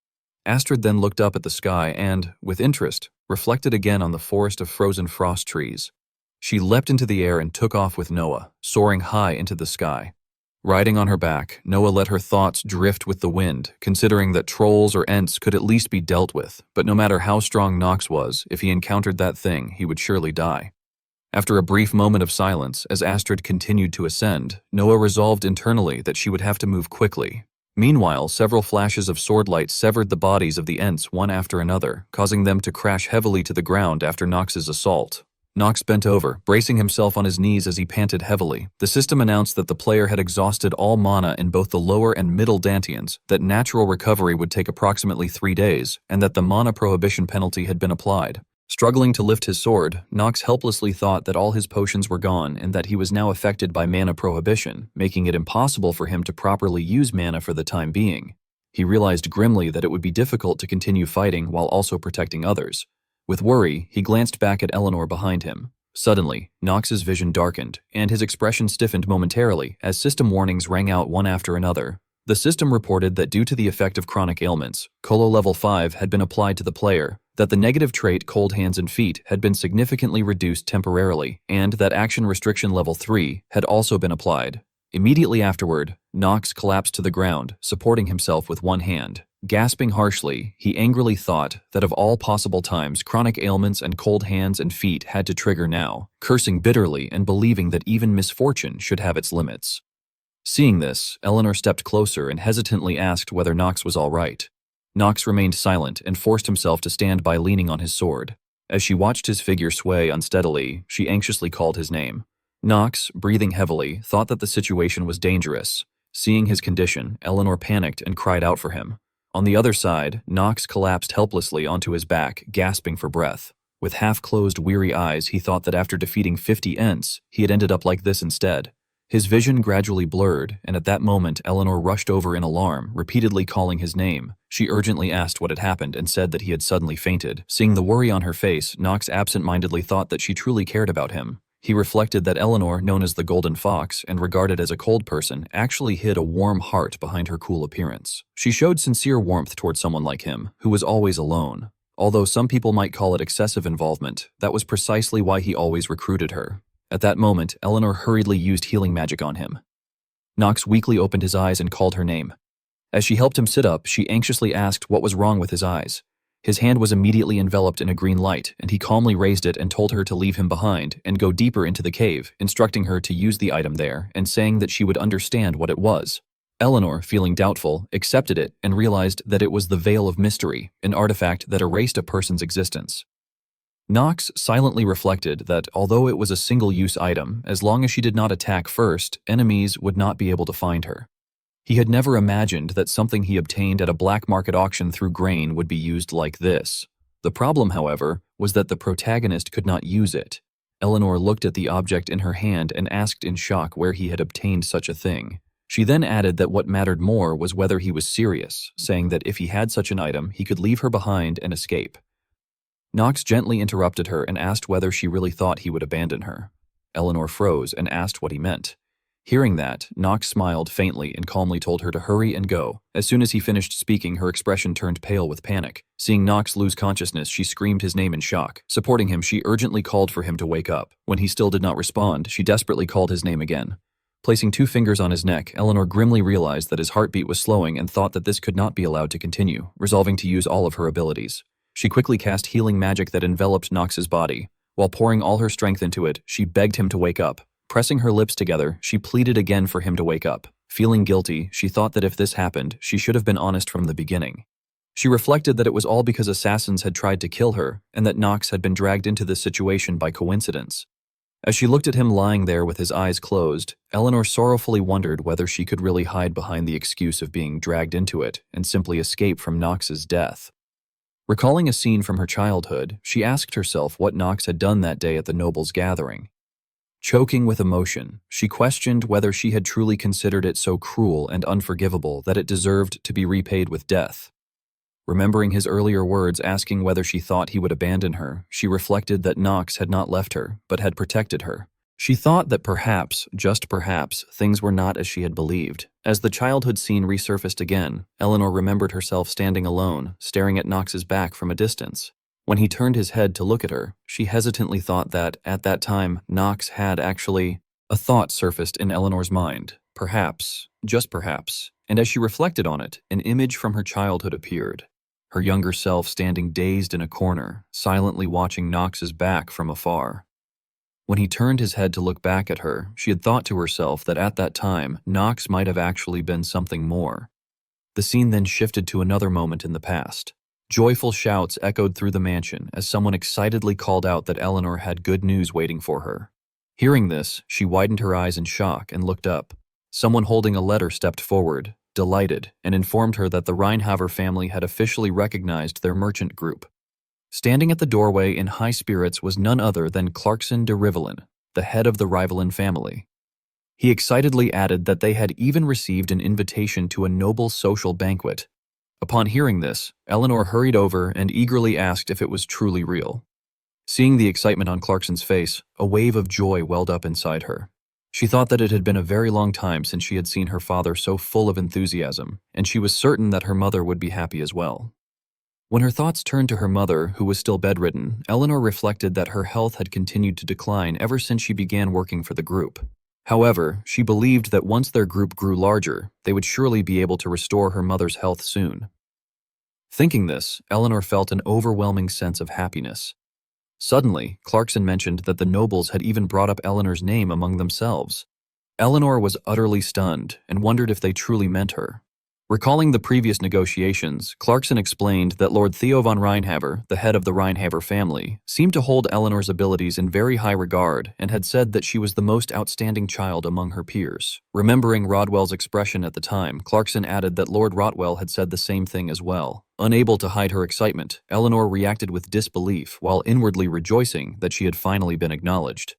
Astrid then looked up at the sky and, with interest, reflected again on the forest of frozen frost trees. She leapt into the air and took off with Noah, soaring high into the sky. Riding on her back, Noah let her thoughts drift with the wind, considering that trolls or ents could at least be dealt with, but no matter how strong Nox was, if he encountered that thing, he would surely die. After a brief moment of silence, as Astrid continued to ascend, Noah resolved internally that she would have to move quickly. Meanwhile, several flashes of swordlight severed the bodies of the ents one after another, causing them to crash heavily to the ground after Nox's assault. Nox bent over, bracing himself on his knees as he panted heavily. The system announced that the player had exhausted all mana in both the lower and middle dantians, that natural recovery would take approximately 3 days, and that the mana prohibition penalty had been applied. Struggling to lift his sword, Nox helplessly thought that all his potions were gone and that he was now affected by mana prohibition, making it impossible for him to properly use mana for the time being. He realized grimly that it would be difficult to continue fighting while also protecting others. With worry, he glanced back at Eleanor behind him. Suddenly, Nox's vision darkened, and his expression stiffened momentarily as system warnings rang out one after another. The system reported that due to the effect of chronic ailments, Colo Level 5 had been applied to the player, that the negative trait Cold Hands and Feet had been significantly reduced temporarily, and that Action Restriction Level 3 had also been applied. Immediately afterward, Nox collapsed to the ground, supporting himself with one hand. Gasping harshly, he angrily thought that of all possible times, chronic ailments and cold hands and feet had to trigger now, cursing bitterly and believing that even misfortune should have its limits. Seeing this, Eleanor stepped closer and hesitantly asked whether Knox was all right. Knox remained silent and forced himself to stand by leaning on his sword. As she watched his figure sway unsteadily, she anxiously called his name. Knox, breathing heavily, thought that the situation was dangerous. Seeing his condition, Eleanor panicked and cried out for him. On the other side, Knox collapsed helplessly onto his back, gasping for breath. With half-closed, weary eyes, he thought that after defeating 50 Ents, he had ended up like this instead. His vision gradually blurred, and at that moment Eleanor rushed over in alarm, repeatedly calling his name. She urgently asked what had happened and said that he had suddenly fainted. Seeing the worry on her face, Knox absent-mindedly thought that she truly cared about him. He reflected that Eleanor, known as the Golden Fox and regarded as a cold person, actually hid a warm heart behind her cool appearance. She showed sincere warmth toward someone like him, who was always alone. Although some people might call it excessive involvement, that was precisely why he always recruited her. At that moment, Eleanor hurriedly used healing magic on him. Knox weakly opened his eyes and called her name. As she helped him sit up, she anxiously asked what was wrong with his eyes. His hand was immediately enveloped in a green light, and he calmly raised it and told her to leave him behind and go deeper into the cave, instructing her to use the item there and saying that she would understand what it was. Eleanor, feeling doubtful, accepted it and realized that it was the Veil of Mystery, an artifact that erased a person's existence. Knox silently reflected that although it was a single-use item, as long as she did not attack first, enemies would not be able to find her. He had never imagined that something he obtained at a black market auction through grain would be used like this. The problem, however, was that the protagonist could not use it. Eleanor looked at the object in her hand and asked in shock where he had obtained such a thing. She then added that what mattered more was whether he was serious, saying that if he had such an item, he could leave her behind and escape. Knox gently interrupted her and asked whether she really thought he would abandon her. Eleanor froze and asked what he meant. Hearing that, Knox smiled faintly and calmly told her to hurry and go. As soon as he finished speaking, her expression turned pale with panic. Seeing Knox lose consciousness, she screamed his name in shock. Supporting him, she urgently called for him to wake up. When he still did not respond, she desperately called his name again. Placing 2 fingers on his neck, Eleanor grimly realized that his heartbeat was slowing and thought that this could not be allowed to continue, resolving to use all of her abilities. She quickly cast healing magic that enveloped Knox's body. While pouring all her strength into it, she begged him to wake up. Pressing her lips together, she pleaded again for him to wake up. Feeling guilty, she thought that if this happened, she should have been honest from the beginning. She reflected that it was all because assassins had tried to kill her, and that Knox had been dragged into this situation by coincidence. As she looked at him lying there with his eyes closed, Eleanor sorrowfully wondered whether she could really hide behind the excuse of being dragged into it and simply escape from Knox's death. Recalling a scene from her childhood, she asked herself what Knox had done that day at the nobles' gathering. Choking with emotion, she questioned whether she had truly considered it so cruel and unforgivable that it deserved to be repaid with death. Remembering his earlier words asking whether she thought he would abandon her, she reflected that Knox had not left her, but had protected her. She thought that perhaps, just perhaps, things were not as she had believed. As the childhood scene resurfaced again, Eleanor remembered herself standing alone, staring at Knox's back from a distance. When he turned his head to look at her, she hesitantly thought that, at that time, Knox had actually... A thought surfaced in Eleanor's mind. Perhaps, just perhaps, and as she reflected on it, an image from her childhood appeared. Her younger self standing dazed in a corner, silently watching Knox's back from afar. When he turned his head to look back at her, she had thought to herself that at that time, Knox might have actually been something more. The scene then shifted to another moment in the past. Joyful shouts echoed through the mansion as someone excitedly called out that Eleanor had good news waiting for her. Hearing this, she widened her eyes in shock and looked up. Someone holding a letter stepped forward, delighted, and informed her that the Reinhaver family had officially recognized their merchant group. Standing at the doorway in high spirits was none other than Clarkson de Rivellin, the head of the Rivellin family. He excitedly added that they had even received an invitation to a noble social banquet. Upon hearing this, Eleanor hurried over and eagerly asked if it was truly real. Seeing the excitement on Clarkson's face, a wave of joy welled up inside her. She thought that it had been a very long time since she had seen her father so full of enthusiasm, and she was certain that her mother would be happy as well. When her thoughts turned to her mother, who was still bedridden, Eleanor reflected that her health had continued to decline ever since she began working for the group. However, she believed that once their group grew larger, they would surely be able to restore her mother's health soon. Thinking this, Eleanor felt an overwhelming sense of happiness. Suddenly, Clarkson mentioned that the nobles had even brought up Eleanor's name among themselves. Eleanor was utterly stunned and wondered if they truly meant her. Recalling the previous negotiations, Clarkson explained that Lord Theo von Reinhaver, the head of the Reinhaver family, seemed to hold Eleanor's abilities in very high regard and had said that she was the most outstanding child among her peers. Remembering Rodwell's expression at the time, Clarkson added that Lord Rotwell had said the same thing as well. Unable to hide her excitement, Eleanor reacted with disbelief while inwardly rejoicing that she had finally been acknowledged.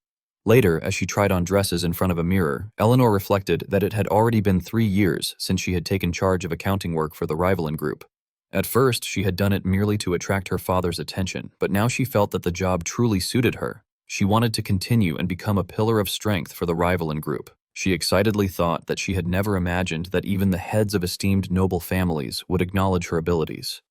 Later, as she tried on dresses in front of a mirror, Eleanor reflected that it had already been 3 years since she had taken charge of accounting work for the Rivalin Group. At first, she had done it merely to attract her father's attention, but now she felt that the job truly suited her. She wanted to continue and become a pillar of strength for the Rivalin Group. She excitedly thought that she had never imagined that even the heads of esteemed noble families would acknowledge her abilities.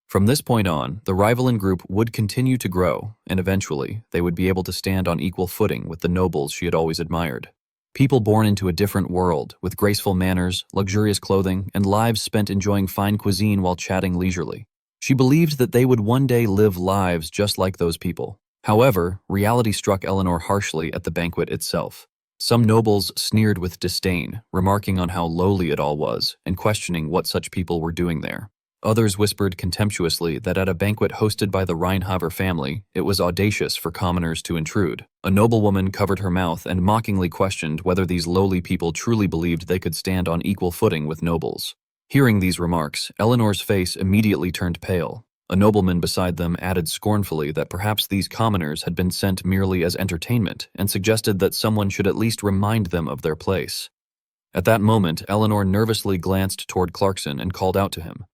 From this point on, the Rivalin Group would continue to grow, and eventually, they would be able to stand on equal footing with the nobles she had always admired. People born into a different world, with graceful manners, luxurious clothing, and lives spent enjoying fine cuisine while chatting leisurely. She believed that they would one day live lives just like those people. However, reality struck Eleanor harshly at the banquet itself. Some nobles sneered with disdain, remarking on how lowly it all was, and questioning what such people were doing there. Others whispered contemptuously that at a banquet hosted by the Reinhaver family, it was audacious for commoners to intrude. A noblewoman covered her mouth and mockingly questioned whether these lowly people truly believed they could stand on equal footing with nobles. Hearing these remarks, Eleanor's face immediately turned pale. A nobleman beside them added scornfully that perhaps these commoners had been sent merely as entertainment and suggested that someone should at least remind them of their place. At that moment, Eleanor nervously glanced toward Clarkson and called out to him.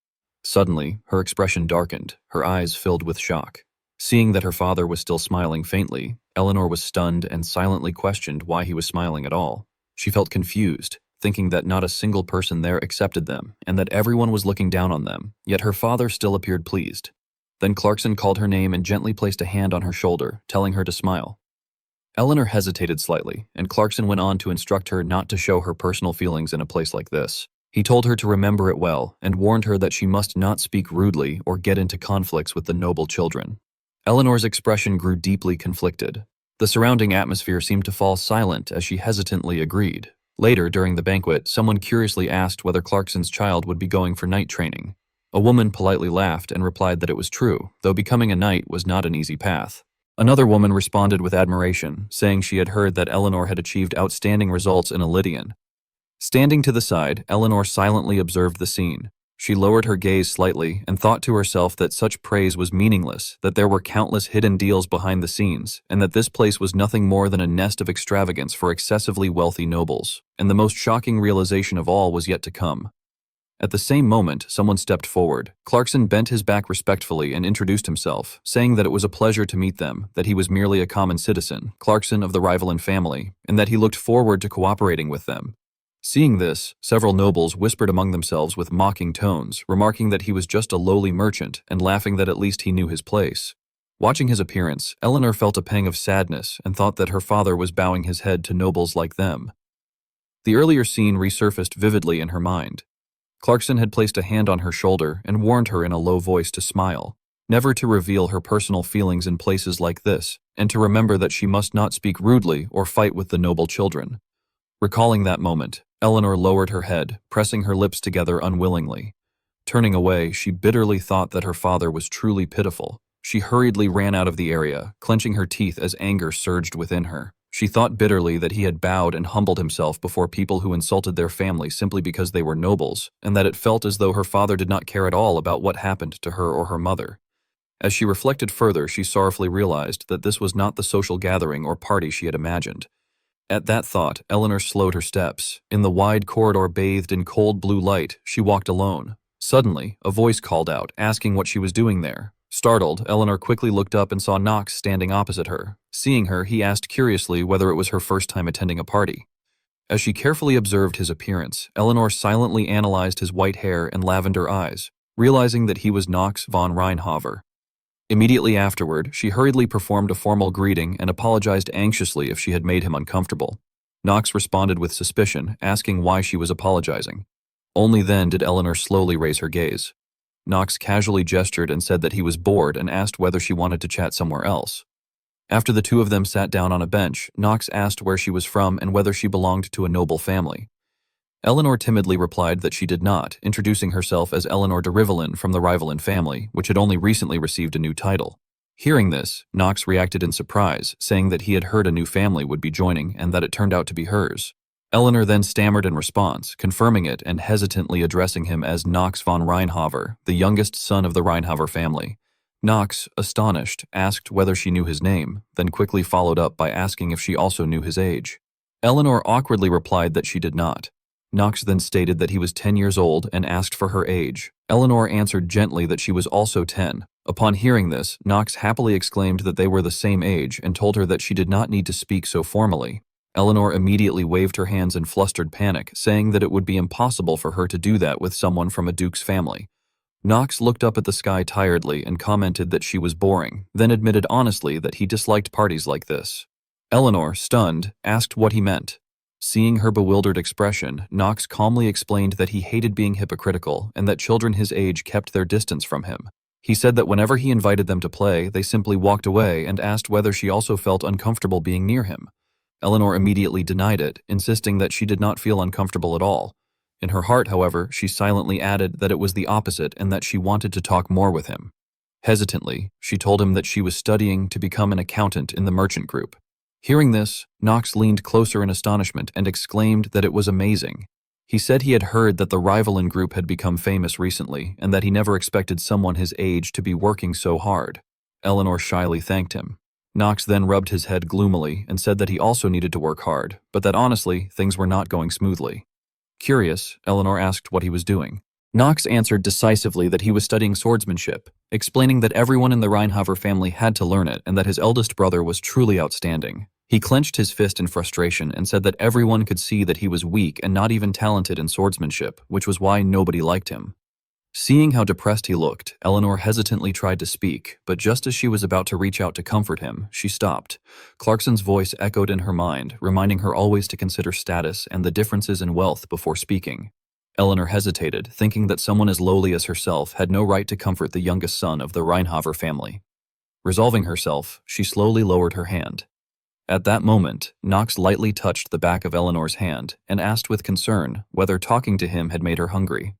Suddenly, her expression darkened, her eyes filled with shock. Seeing that her father was still smiling faintly, Eleanor was stunned and silently questioned why he was smiling at all. She felt confused, thinking that not a single person there accepted them and that everyone was looking down on them, yet her father still appeared pleased. Then Clarkson called her name and gently placed a hand on her shoulder, telling her to smile. Eleanor hesitated slightly, and Clarkson went on to instruct her not to show her personal feelings in a place like this. He told her to remember it well and warned her that she must not speak rudely or get into conflicts with the noble children. Eleanor's expression grew deeply conflicted. The surrounding atmosphere seemed to fall silent as she hesitantly agreed. Later, during the banquet, someone curiously asked whether Clarkson's child would be going for knight training. A woman politely laughed and replied that it was true, though becoming a knight was not an easy path. Another woman responded with admiration, saying she had heard that Eleanor had achieved outstanding results in Lydian. Standing to the side, Eleanor silently observed the scene. She lowered her gaze slightly and thought to herself that such praise was meaningless, that there were countless hidden deals behind the scenes, and that this place was nothing more than a nest of extravagance for excessively wealthy nobles. And the most shocking realization of all was yet to come. At the same moment, someone stepped forward. Clarkson bent his back respectfully and introduced himself, saying that it was a pleasure to meet them, that he was merely a common citizen, Clarkson of the Rivalin family, and that he looked forward to cooperating with them. Seeing this, several nobles whispered among themselves with mocking tones, remarking that he was just a lowly merchant and laughing that at least he knew his place. Watching his appearance, Eleanor felt a pang of sadness and thought that her father was bowing his head to nobles like them. The earlier scene resurfaced vividly in her mind. Clarkson had placed a hand on her shoulder and warned her in a low voice to smile, never to reveal her personal feelings in places like this, and to remember that she must not speak rudely or fight with the noble children. Recalling that moment, Eleanor lowered her head, pressing her lips together unwillingly. Turning away, she bitterly thought that her father was truly pitiful. She hurriedly ran out of the area, clenching her teeth as anger surged within her. She thought bitterly that he had bowed and humbled himself before people who insulted their family simply because they were nobles, and that it felt as though her father did not care at all about what happened to her or her mother. As she reflected further, she sorrowfully realized that this was not the social gathering or party she had imagined. At that thought, Eleanor slowed her steps. In the wide corridor bathed in cold blue light, she walked alone. Suddenly, a voice called out, asking what she was doing there. Startled, Eleanor quickly looked up and saw Knox standing opposite her. Seeing her, he asked curiously whether it was her first time attending a party. As she carefully observed his appearance, Eleanor silently analyzed his white hair and lavender eyes, realizing that he was Knox von Reinhaver. Immediately afterward, she hurriedly performed a formal greeting and apologized anxiously if she had made him uncomfortable. Knox responded with suspicion, asking why she was apologizing. Only then did Eleanor slowly raise her gaze. Knox casually gestured and said that he was bored and asked whether she wanted to chat somewhere else. After the two of them sat down on a bench, Knox asked where she was from and whether she belonged to a noble family. Eleanor timidly replied that she did not, introducing herself as Eleanor de Rivellin from the Rivellin family, which had only recently received a new title. Hearing this, Knox reacted in surprise, saying that he had heard a new family would be joining and that it turned out to be hers. Eleanor then stammered in response, confirming it and hesitantly addressing him as Knox von Reinhaver, the youngest son of the Reinhaver family. Knox, astonished, asked whether she knew his name, then quickly followed up by asking if she also knew his age. Eleanor awkwardly replied that she did not. Knox then stated that he was 10 years old and asked for her age. Eleanor answered gently that she was also 10. Upon hearing this, Knox happily exclaimed that they were the same age and told her that she did not need to speak so formally. Eleanor immediately waved her hands in flustered panic, saying that it would be impossible for her to do that with someone from a duke's family. Knox looked up at the sky tiredly and commented that she was boring, then admitted honestly that he disliked parties like this. Eleanor, stunned, asked what he meant. Seeing her bewildered expression, Knox calmly explained that he hated being hypocritical and that children his age kept their distance from him. He said that whenever he invited them to play, they simply walked away and asked whether she also felt uncomfortable being near him. Eleanor immediately denied it, insisting that she did not feel uncomfortable at all. In her heart, however, she silently added that it was the opposite and that she wanted to talk more with him. Hesitantly, she told him that she was studying to become an accountant in the merchant group. Hearing this, Knox leaned closer in astonishment and exclaimed that it was amazing. He said he had heard that the Rivellin group had become famous recently and that he never expected someone his age to be working so hard. Eleanor shyly thanked him. Knox then rubbed his head gloomily and said that he also needed to work hard, but that honestly, things were not going smoothly. Curious, Eleanor asked what he was doing. Knox answered decisively that he was studying swordsmanship, explaining that everyone in the Reinhaver family had to learn it and that his eldest brother was truly outstanding. He clenched his fist in frustration and said that everyone could see that he was weak and not even talented in swordsmanship, which was why nobody liked him. Seeing how depressed he looked, Eleanor hesitantly tried to speak, but just as she was about to reach out to comfort him, she stopped. Clarkson's voice echoed in her mind, reminding her always to consider status and the differences in wealth before speaking. Eleanor hesitated, thinking that someone as lowly as herself had no right to comfort the youngest son of the Reinhaver family. Resolving herself, she slowly lowered her hand. At that moment, Knox lightly touched the back of Eleanor's hand and asked with concern whether talking to him had made her hungry.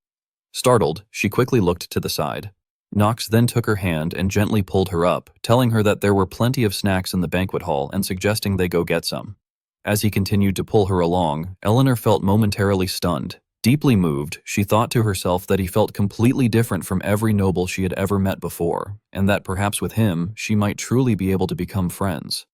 Startled, she quickly looked to the side. Knox then took her hand and gently pulled her up, telling her that there were plenty of snacks in the banquet hall and suggesting they go get some. As he continued to pull her along, Eleanor felt momentarily stunned. Deeply moved, she thought to herself that he felt completely different from every noble she had ever met before, and that perhaps with him, she might truly be able to become friends.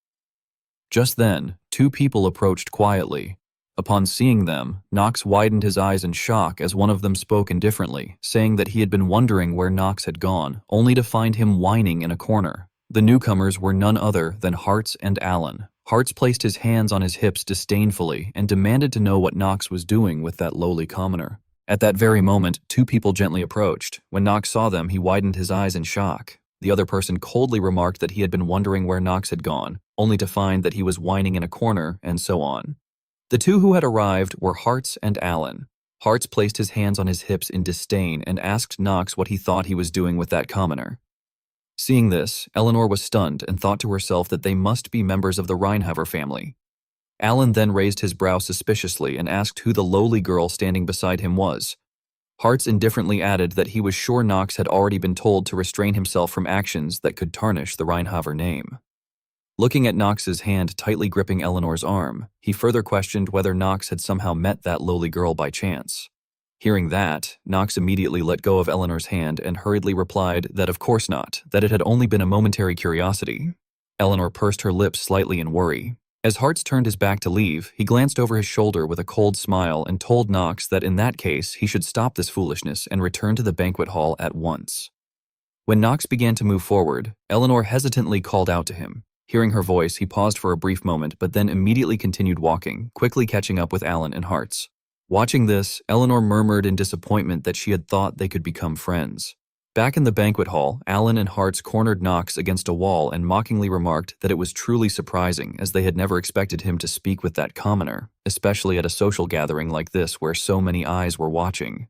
Just then, two people approached quietly. Upon seeing them, Knox widened his eyes in shock as one of them spoke indifferently, saying that he had been wondering where Knox had gone, only to find him whining in a corner. The newcomers were none other than Hartz and Alan. Hartz placed his hands on his hips disdainfully and demanded to know what Knox was doing with that lowly commoner. At that very moment, two people gently approached. When Knox saw them, he widened his eyes in shock. The other person coldly remarked that he had been wondering where Knox had gone, only to find that he was whining in a corner, and so on. The two who had arrived were Hartz and Alan. Hartz placed his hands on his hips in disdain and asked Knox what he thought he was doing with that commoner. Seeing this, Eleanor was stunned and thought to herself that they must be members of the Reinhaver family. Alan then raised his brow suspiciously and asked who the lowly girl standing beside him was. Hartz indifferently added that he was sure Knox had already been told to restrain himself from actions that could tarnish the Reinhaver name. Looking at Knox's hand tightly gripping Eleanor's arm, he further questioned whether Knox had somehow met that lowly girl by chance. Hearing that, Knox immediately let go of Eleanor's hand and hurriedly replied that of course not, that it had only been a momentary curiosity. Eleanor pursed her lips slightly in worry. As Hartz turned his back to leave, he glanced over his shoulder with a cold smile and told Knox that in that case he should stop this foolishness and return to the banquet hall at once. When Knox began to move forward, Eleanor hesitantly called out to him. Hearing her voice, he paused for a brief moment but then immediately continued walking, quickly catching up with Alan and Hartz. Watching this, Eleanor murmured in disappointment that she had thought they could become friends. Back in the banquet hall, Alan and Hartz cornered Knox against a wall and mockingly remarked that it was truly surprising as they had never expected him to speak with that commoner, especially at a social gathering like this where so many eyes were watching.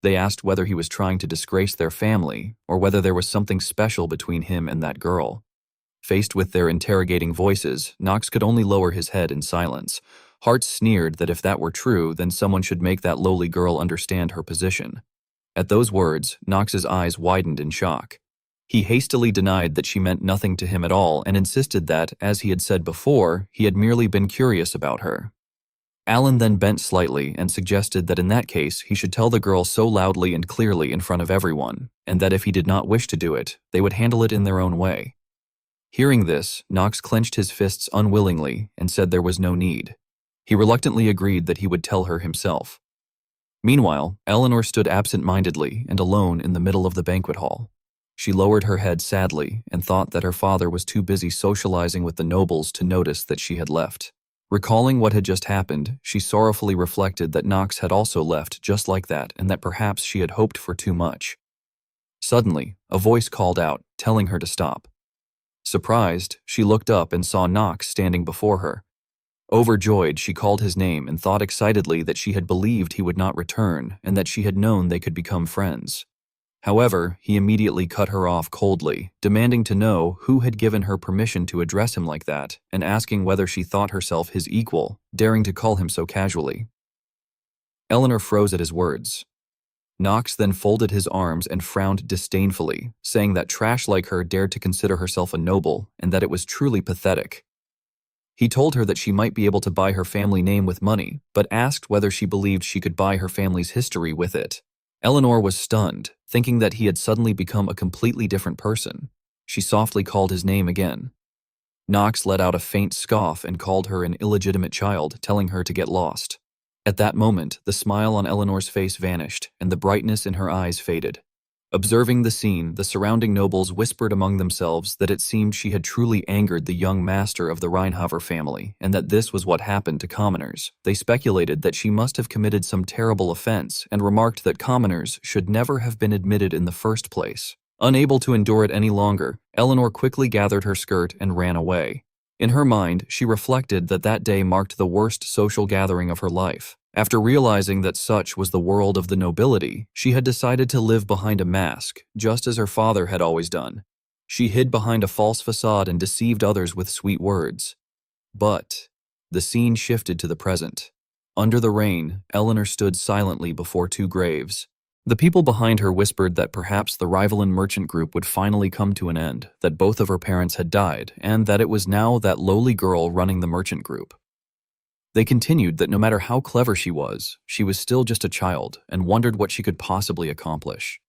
They asked whether he was trying to disgrace their family or whether there was something special between him and that girl. Faced with their interrogating voices, Knox could only lower his head in silence. Hart sneered that if that were true, then someone should make that lowly girl understand her position. At those words, Knox's eyes widened in shock. He hastily denied that she meant nothing to him at all and insisted that, as he had said before, he had merely been curious about her. Alan then bent slightly and suggested that in that case he should tell the girl so loudly and clearly in front of everyone, and that if he did not wish to do it, they would handle it in their own way. Hearing this, Knox clenched his fists unwillingly and said there was no need. He reluctantly agreed that he would tell her himself. Meanwhile, Eleanor stood absent-mindedly and alone in the middle of the banquet hall. She lowered her head sadly and thought that her father was too busy socializing with the nobles to notice that she had left. Recalling what had just happened, she sorrowfully reflected that Knox had also left just like that and that perhaps she had hoped for too much. Suddenly, a voice called out, telling her to stop. Surprised, she looked up and saw Knox standing before her. Overjoyed, she called his name and thought excitedly that she had believed he would not return and that she had known they could become friends. However, he immediately cut her off coldly, demanding to know who had given her permission to address him like that and asking whether she thought herself his equal, daring to call him so casually. Eleanor froze at his words. Knox then folded his arms and frowned disdainfully, saying that trash like her dared to consider herself a noble and that it was truly pathetic. He told her that she might be able to buy her family name with money, but asked whether she believed she could buy her family's history with it. Eleanor was stunned, thinking that he had suddenly become a completely different person. She softly called his name again. Knox let out a faint scoff and called her an illegitimate child, telling her to get lost. At that moment, the smile on Eleanor's face vanished, and the brightness in her eyes faded. Observing the scene, the surrounding nobles whispered among themselves that it seemed she had truly angered the young master of the Reinhover family, and that this was what happened to commoners. They speculated that she must have committed some terrible offense, and remarked that commoners should never have been admitted in the first place. Unable to endure it any longer, Eleanor quickly gathered her skirt and ran away. In her mind, she reflected that that day marked the worst social gathering of her life. After realizing that such was the world of the nobility, she had decided to live behind a mask, just as her father had always done. She hid behind a false facade and deceived others with sweet words. But the scene shifted to the present. Under the rain, Eleanor stood silently before two graves. The people behind her whispered that perhaps the Rivalin merchant group would finally come to an end, that both of her parents had died, and that it was now that lowly girl running the merchant group. They continued that no matter how clever she was still just a child and wondered what she could possibly accomplish.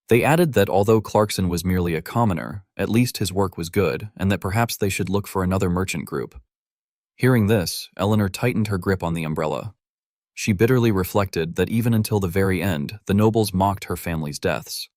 They added that although Clarkson was merely a commoner, at least his work was good, and that perhaps they should look for another merchant group. Hearing this, Eleanor tightened her grip on the umbrella. She bitterly reflected that even until the very end, the nobles mocked her family's deaths.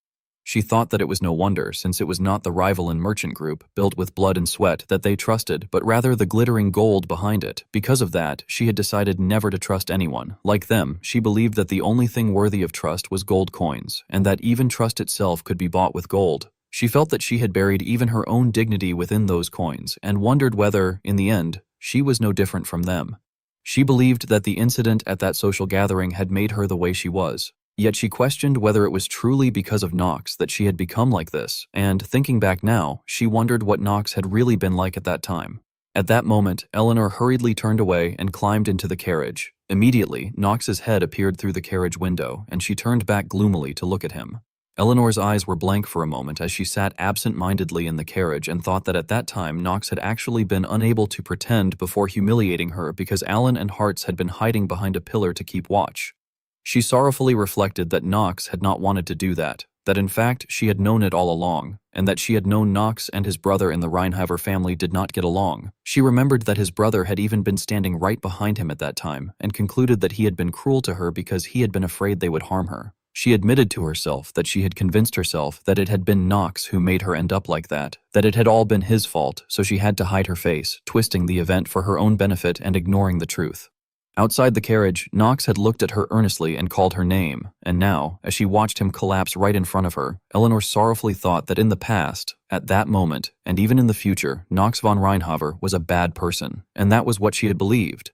She thought that it was no wonder, since it was not the Rivalin merchant group, built with blood and sweat, that they trusted, but rather the glittering gold behind it. Because of that, she had decided never to trust anyone. Like them, she believed that the only thing worthy of trust was gold coins, and that even trust itself could be bought with gold. She felt that she had buried even her own dignity within those coins, and wondered whether, in the end, she was no different from them. She believed that the incident at that social gathering had made her the way she was. Yet she questioned whether it was truly because of Knox that she had become like this, and thinking back now, she wondered what Knox had really been like at that time. At that moment, Eleanor hurriedly turned away and climbed into the carriage. Immediately, Knox's head appeared through the carriage window, and she turned back gloomily to look at him. Eleanor's eyes were blank for a moment as she sat absent-mindedly in the carriage and thought that at that time Knox had actually been unable to pretend before humiliating her because Alan and Hartz had been hiding behind a pillar to keep watch. She sorrowfully reflected that Knox had not wanted to do that in fact she had known it all along, and that she had known Knox and his brother in the Reinhover family did not get along. She remembered that his brother had even been standing right behind him at that time, and concluded that he had been cruel to her because he had been afraid they would harm her. She admitted to herself that she had convinced herself that it had been Knox who made her end up like that it had all been his fault, so she had to hide her face, twisting the event for her own benefit and ignoring the truth. Outside the carriage, Knox had looked at her earnestly and called her name, and now, as she watched him collapse right in front of her, Eleanor sorrowfully thought that in the past, at that moment, and even in the future, Knox von Reinhover was a bad person, and that was what she had believed.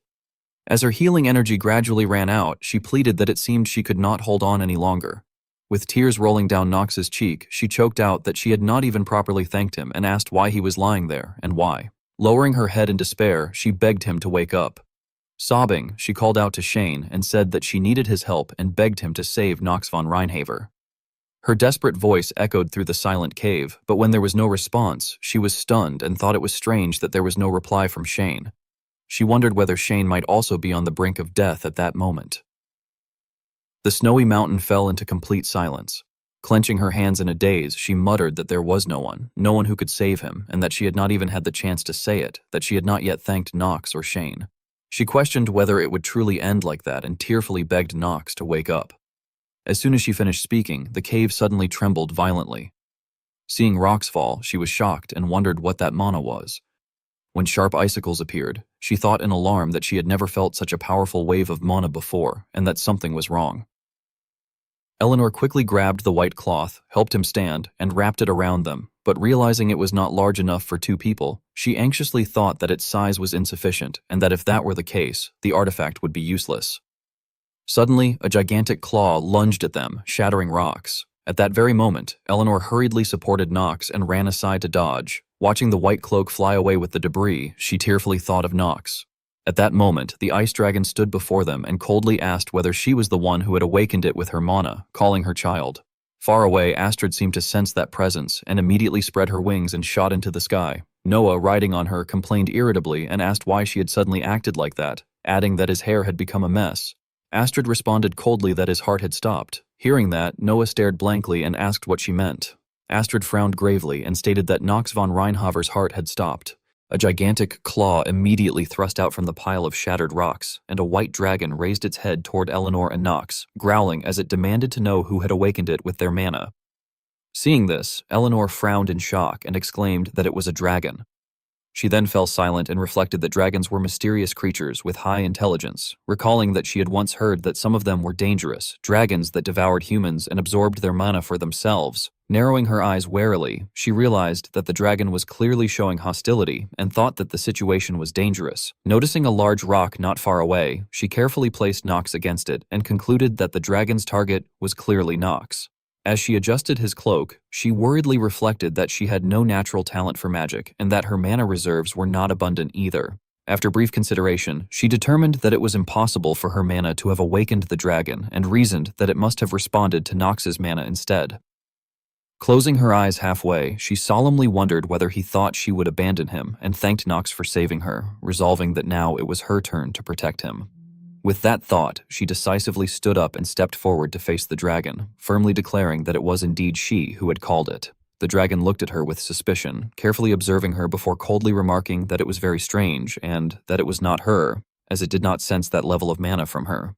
As her healing energy gradually ran out, she pleaded that it seemed she could not hold on any longer. With tears rolling down Nox's cheek, she choked out that she had not even properly thanked him and asked why he was lying there and why. Lowering her head in despair, she begged him to wake up. Sobbing, she called out to Shane and said that she needed his help and begged him to save Nox von Reinhaver. Her desperate voice echoed through the silent cave, but when there was no response, she was stunned and thought it was strange that there was no reply from Shane. She wondered whether Shane might also be on the brink of death at that moment. The snowy mountain fell into complete silence. Clenching her hands in a daze, she muttered that there was no one who could save him, and that she had not even had the chance to say it, that she had not yet thanked Nox or Shane. She questioned whether it would truly end like that and tearfully begged Nox to wake up. As soon as she finished speaking, the cave suddenly trembled violently. Seeing rocks fall, she was shocked and wondered what that mana was. When sharp icicles appeared, she thought in alarm that she had never felt such a powerful wave of mana before and that something was wrong. Eleanor quickly grabbed the white cloth, helped him stand, and wrapped it around them, but realizing it was not large enough for two people, she anxiously thought that its size was insufficient and that if that were the case, the artifact would be useless. Suddenly, a gigantic claw lunged at them, shattering rocks. At that very moment, Eleanor hurriedly supported Nox and ran aside to dodge. Watching the white cloak fly away with the debris, she tearfully thought of Nox. At that moment, the ice dragon stood before them and coldly asked whether she was the one who had awakened it with her mana, calling her child. Far away, Astrid seemed to sense that presence and immediately spread her wings and shot into the sky. Noah, riding on her, complained irritably and asked why she had suddenly acted like that, adding that his hair had become a mess. Astrid responded coldly that his heart had stopped. Hearing that, Noah stared blankly and asked what she meant. Astrid frowned gravely and stated that Nox von Reinhaver's heart had stopped. A gigantic claw immediately thrust out from the pile of shattered rocks, and a white dragon raised its head toward Eleanor and Nox, growling as it demanded to know who had awakened it with their mana. Seeing this, Eleanor frowned in shock and exclaimed that it was a dragon. She then fell silent and reflected that dragons were mysterious creatures with high intelligence, recalling that she had once heard that some of them were dangerous, dragons that devoured humans and absorbed their mana for themselves. Narrowing her eyes warily, she realized that the dragon was clearly showing hostility and thought that the situation was dangerous. Noticing a large rock not far away, she carefully placed Nox against it and concluded that the dragon's target was clearly Nox. As she adjusted his cloak, she worriedly reflected that she had no natural talent for magic and that her mana reserves were not abundant either. After brief consideration, she determined that it was impossible for her mana to have awakened the dragon and reasoned that it must have responded to Nox's mana instead. Closing her eyes halfway, she solemnly wondered whether he thought she would abandon him and thanked Nox for saving her, resolving that now it was her turn to protect him. With that thought, she decisively stood up and stepped forward to face the dragon, firmly declaring that it was indeed she who had called it. The dragon looked at her with suspicion, carefully observing her before coldly remarking that it was very strange and that it was not her, as it did not sense that level of mana from her.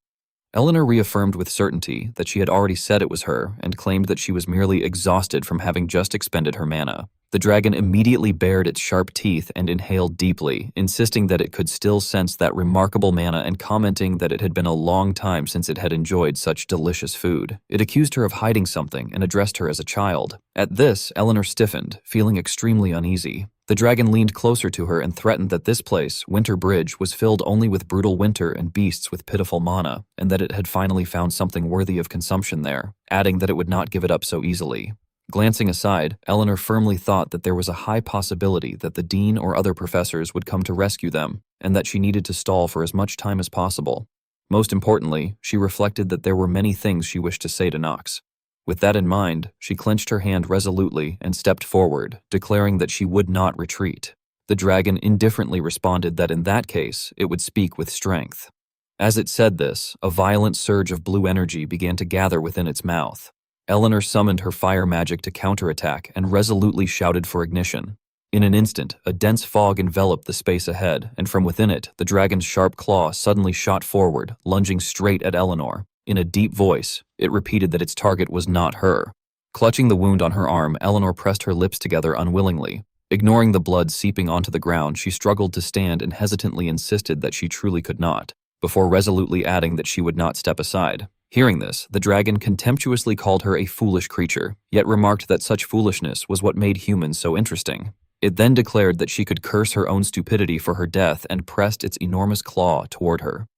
Eleanor reaffirmed with certainty that she had already said it was her and claimed that she was merely exhausted from having just expended her mana. The dragon immediately bared its sharp teeth and inhaled deeply, insisting that it could still sense that remarkable mana and commenting that it had been a long time since it had enjoyed such delicious food. It accused her of hiding something and addressed her as a child. At this, Eleanor stiffened, feeling extremely uneasy. The dragon leaned closer to her and threatened that this place, Winter Bridge, was filled only with brutal winter and beasts with pitiful mana, and that it had finally found something worthy of consumption there, adding that it would not give it up so easily. Glancing aside, Eleanor firmly thought that there was a high possibility that the dean or other professors would come to rescue them, and that she needed to stall for as much time as possible. Most importantly, she reflected that there were many things she wished to say to Nox. With that in mind, she clenched her hand resolutely and stepped forward, declaring that she would not retreat. The dragon indifferently responded that in that case, it would speak with strength. As it said this, a violent surge of blue energy began to gather within its mouth. Eleanor summoned her fire magic to counterattack and resolutely shouted for ignition. In an instant, a dense fog enveloped the space ahead, and from within it, the dragon's sharp claw suddenly shot forward, lunging straight at Eleanor. In a deep voice, it repeated that its target was not her. Clutching the wound on her arm, Eleanor pressed her lips together unwillingly. Ignoring the blood seeping onto the ground, she struggled to stand and hesitantly insisted that she truly could not, before resolutely adding that she would not step aside. Hearing this, the dragon contemptuously called her a foolish creature, yet remarked that such foolishness was what made humans so interesting. It then declared that she could curse her own stupidity for her death and pressed its enormous claw toward her.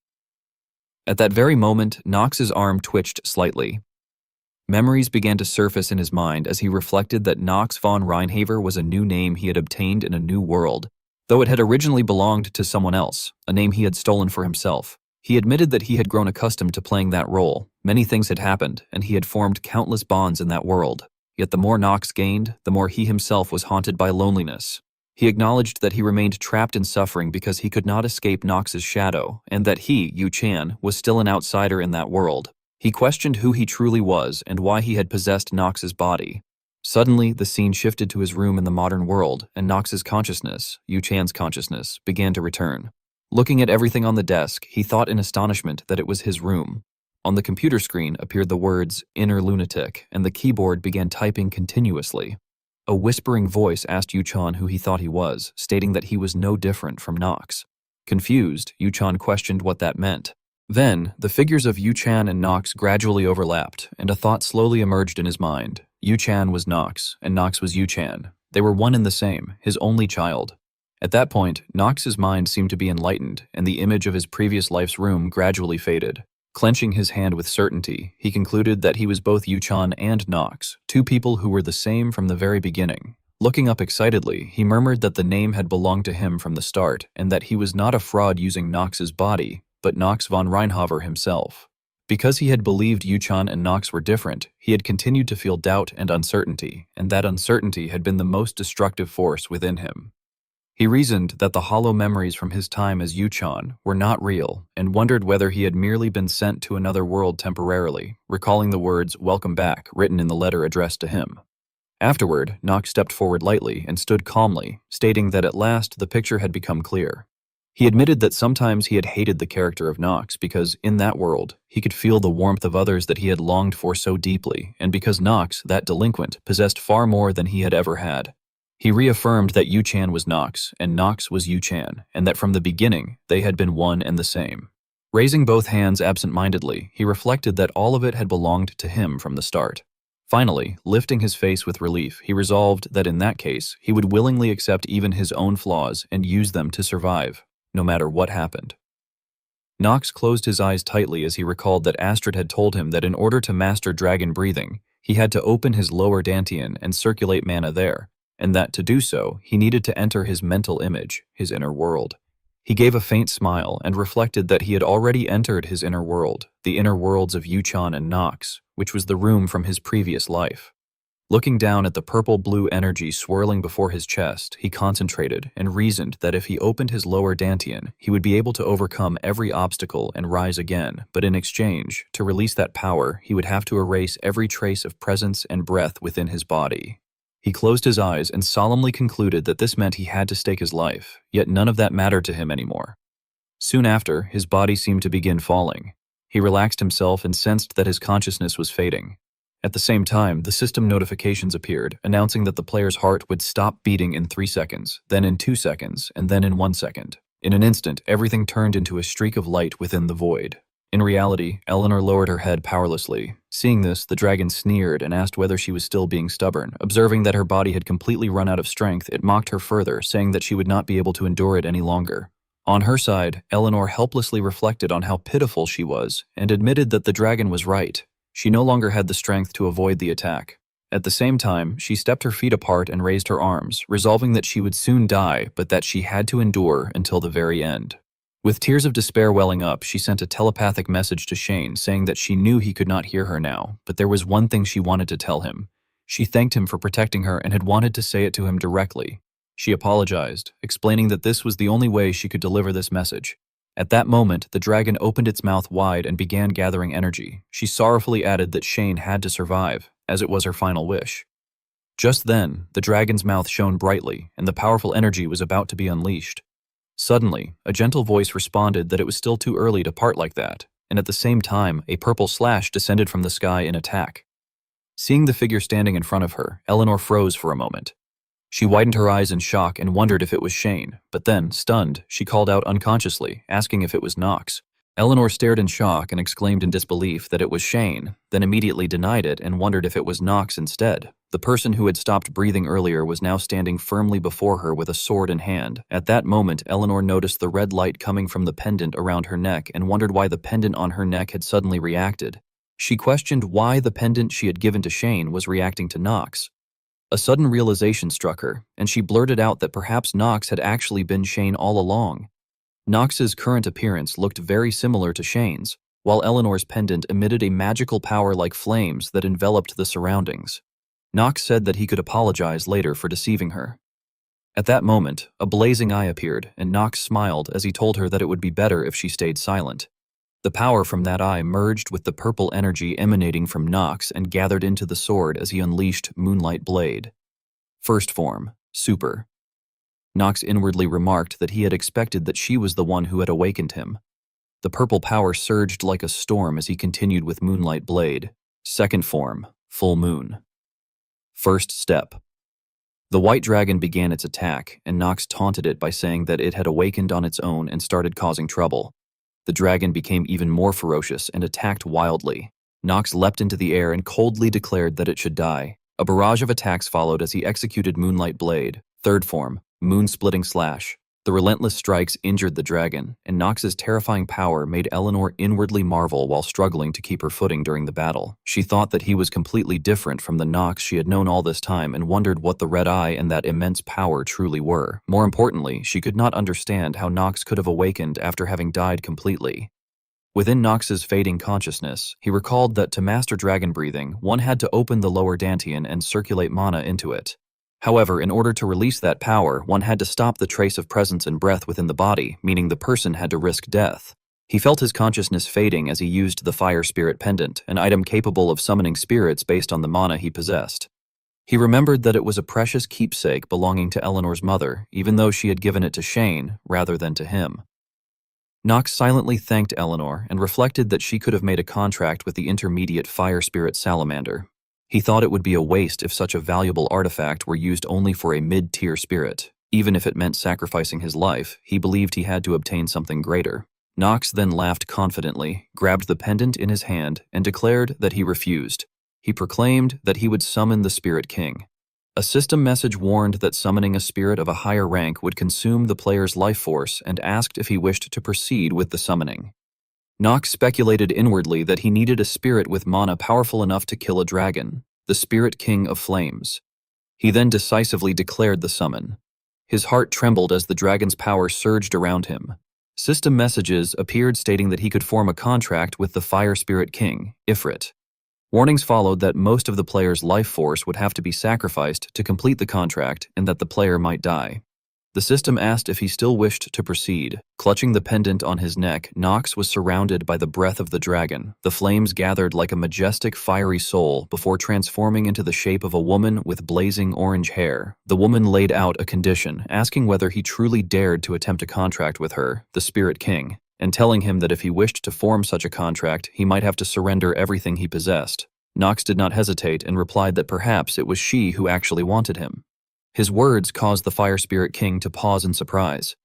At that very moment, Knox's arm twitched slightly. Memories began to surface in his mind as he reflected that Knox von Reinhaver was a new name he had obtained in a new world, though it had originally belonged to someone else, a name he had stolen for himself. He admitted that he had grown accustomed to playing that role. Many things had happened, and he had formed countless bonds in that world. Yet the more Knox gained, the more he himself was haunted by loneliness. He acknowledged that he remained trapped in suffering because he could not escape Knox's shadow, and that he, Yu Chan, was still an outsider in that world. He questioned who he truly was and why he had possessed Knox's body. Suddenly, the scene shifted to his room in the modern world, and Knox's consciousness, Yu Chan's consciousness, began to return. Looking at everything on the desk, he thought in astonishment that it was his room. On the computer screen appeared the words, "inner lunatic," and the keyboard began typing continuously. A whispering voice asked Yu Chan who he thought he was, stating that he was no different from Knox. Confused, Yu Chan questioned what that meant. Then, the figures of Yu Chan and Knox gradually overlapped, and a thought slowly emerged in his mind. Yu Chan was Knox, and Knox was Yu Chan. They were one and the same, his only child. At that point, Knox's mind seemed to be enlightened, and the image of his previous life's room gradually faded. Clenching his hand with certainty, he concluded that he was both Yu Chan and Knox, two people who were the same from the very beginning. Looking up excitedly, he murmured that the name had belonged to him from the start, and that he was not a fraud using Knox's body, but Knox von Reinhaver himself. Because he had believed Yu Chan and Knox were different, he had continued to feel doubt and uncertainty, and that uncertainty had been the most destructive force within him. He reasoned that the hollow memories from his time as Yu Chan were not real, and wondered whether he had merely been sent to another world temporarily, recalling the words "welcome back" written in the letter addressed to him. Afterward, Knox stepped forward lightly and stood calmly, stating that at last the picture had become clear. He admitted that sometimes he had hated the character of Knox because, in that world, he could feel the warmth of others that he had longed for so deeply, and because Knox, that delinquent, possessed far more than he had ever had. He reaffirmed that Yu Chan was Knox, and Knox was Yu Chan, and that from the beginning, they had been one and the same. Raising both hands absent-mindedly, he reflected that all of it had belonged to him from the start. Finally, lifting his face with relief, he resolved that in that case, he would willingly accept even his own flaws and use them to survive, no matter what happened. Knox closed his eyes tightly as he recalled that Astrid had told him that in order to master dragon breathing, he had to open his lower dantian and circulate mana there, and that to do so, he needed to enter his mental image, his inner world. He gave a faint smile and reflected that he had already entered his inner world, the inner worlds of Yu Chan and Knox, which was the room from his previous life. Looking down at the purple-blue energy swirling before his chest, he concentrated and reasoned that if he opened his lower dantian, he would be able to overcome every obstacle and rise again, but in exchange, to release that power, he would have to erase every trace of presence and breath within his body. He closed his eyes and solemnly concluded that this meant he had to stake his life, yet none of that mattered to him anymore. Soon after, his body seemed to begin falling. He relaxed himself and sensed that his consciousness was fading. At the same time, the system notifications appeared, announcing that the player's heart would stop beating in 3 seconds, then in 2 seconds, and then in 1 second. In an instant, everything turned into a streak of light within the void. In reality, Eleanor lowered her head powerlessly. Seeing this, the dragon sneered and asked whether she was still being stubborn. Observing that her body had completely run out of strength, it mocked her further, saying that she would not be able to endure it any longer. On her side, Eleanor helplessly reflected on how pitiful she was, and admitted that the dragon was right. She no longer had the strength to avoid the attack. At the same time, she stepped her feet apart and raised her arms, resolving that she would soon die, but that she had to endure until the very end. With tears of despair welling up, she sent a telepathic message to Shane, saying that she knew he could not hear her now, but there was one thing she wanted to tell him. She thanked him for protecting her and had wanted to say it to him directly. She apologized, explaining that this was the only way she could deliver this message. At that moment, the dragon opened its mouth wide and began gathering energy. She sorrowfully added that Shane had to survive, as it was her final wish. Just then, the dragon's mouth shone brightly, and the powerful energy was about to be unleashed. Suddenly, a gentle voice responded that it was still too early to part like that, and at the same time, a purple slash descended from the sky in attack. Seeing the figure standing in front of her, Eleanor froze for a moment. She widened her eyes in shock and wondered if it was Shane, but then, stunned, she called out unconsciously, asking if it was Knox. Eleanor stared in shock and exclaimed in disbelief that it was Shane, then immediately denied it and wondered if it was Knox instead. The person who had stopped breathing earlier was now standing firmly before her with a sword in hand. At that moment, Eleanor noticed the red light coming from the pendant around her neck and wondered why the pendant on her neck had suddenly reacted. She questioned why the pendant she had given to Shane was reacting to Knox. A sudden realization struck her, and she blurted out that perhaps Knox had actually been Shane all along. Knox's current appearance looked very similar to Shane's, while Eleanor's pendant emitted a magical power like flames that enveloped the surroundings. Knox said that he could apologize later for deceiving her. At that moment, a blazing eye appeared, and Knox smiled as he told her that it would be better if she stayed silent. The power from that eye merged with the purple energy emanating from Knox and gathered into the sword as he unleashed Moonlight Blade. First form, Super. Knox inwardly remarked that he had expected that she was the one who had awakened him. The purple power surged like a storm as he continued with Moonlight Blade. Second form, Full Moon. First step. The white dragon began its attack, and Knox taunted it by saying that it had awakened on its own and started causing trouble. The dragon became even more ferocious and attacked wildly. Knox leapt into the air and coldly declared that it should die. A barrage of attacks followed as he executed Moonlight Blade. Third form, Moon-Splitting Slash. The relentless strikes injured the dragon, and Knox's terrifying power made Eleanor inwardly marvel while struggling to keep her footing during the battle. She thought that he was completely different from the Knox she had known all this time and wondered what the red eye and that immense power truly were. More importantly, she could not understand how Knox could have awakened after having died completely. Within Knox's fading consciousness, he recalled that to master dragon breathing, one had to open the lower dantian and circulate mana into it. However, in order to release that power, one had to stop the trace of presence and breath within the body, meaning the person had to risk death. He felt his consciousness fading as he used the Fire Spirit Pendant, an item capable of summoning spirits based on the mana he possessed. He remembered that it was a precious keepsake belonging to Eleanor's mother, even though she had given it to Shane rather than to him. Knox silently thanked Eleanor and reflected that she could have made a contract with the intermediate Fire Spirit Salamander. He thought it would be a waste if such a valuable artifact were used only for a mid-tier spirit. Even if it meant sacrificing his life, he believed he had to obtain something greater. Knox then laughed confidently, grabbed the pendant in his hand, and declared that he refused. He proclaimed that he would summon the Spirit King. A system message warned that summoning a spirit of a higher rank would consume the player's life force and asked if he wished to proceed with the summoning. Knox speculated inwardly that he needed a spirit with mana powerful enough to kill a dragon, the Spirit King of Flames. He then decisively declared the summon. His heart trembled as the dragon's power surged around him. System messages appeared stating that he could form a contract with the Fire Spirit King, Ifrit. Warnings followed that most of the player's life force would have to be sacrificed to complete the contract and that the player might die. The system asked if he still wished to proceed. Clutching the pendant on his neck, Knox was surrounded by the breath of the dragon. The flames gathered like a majestic fiery soul before transforming into the shape of a woman with blazing orange hair. The woman laid out a condition, asking whether he truly dared to attempt a contract with her, the Spirit King, and telling him that if he wished to form such a contract, he might have to surrender everything he possessed. Knox did not hesitate and replied that perhaps it was she who actually wanted him. His words caused the Fire Spirit King to pause in surprise.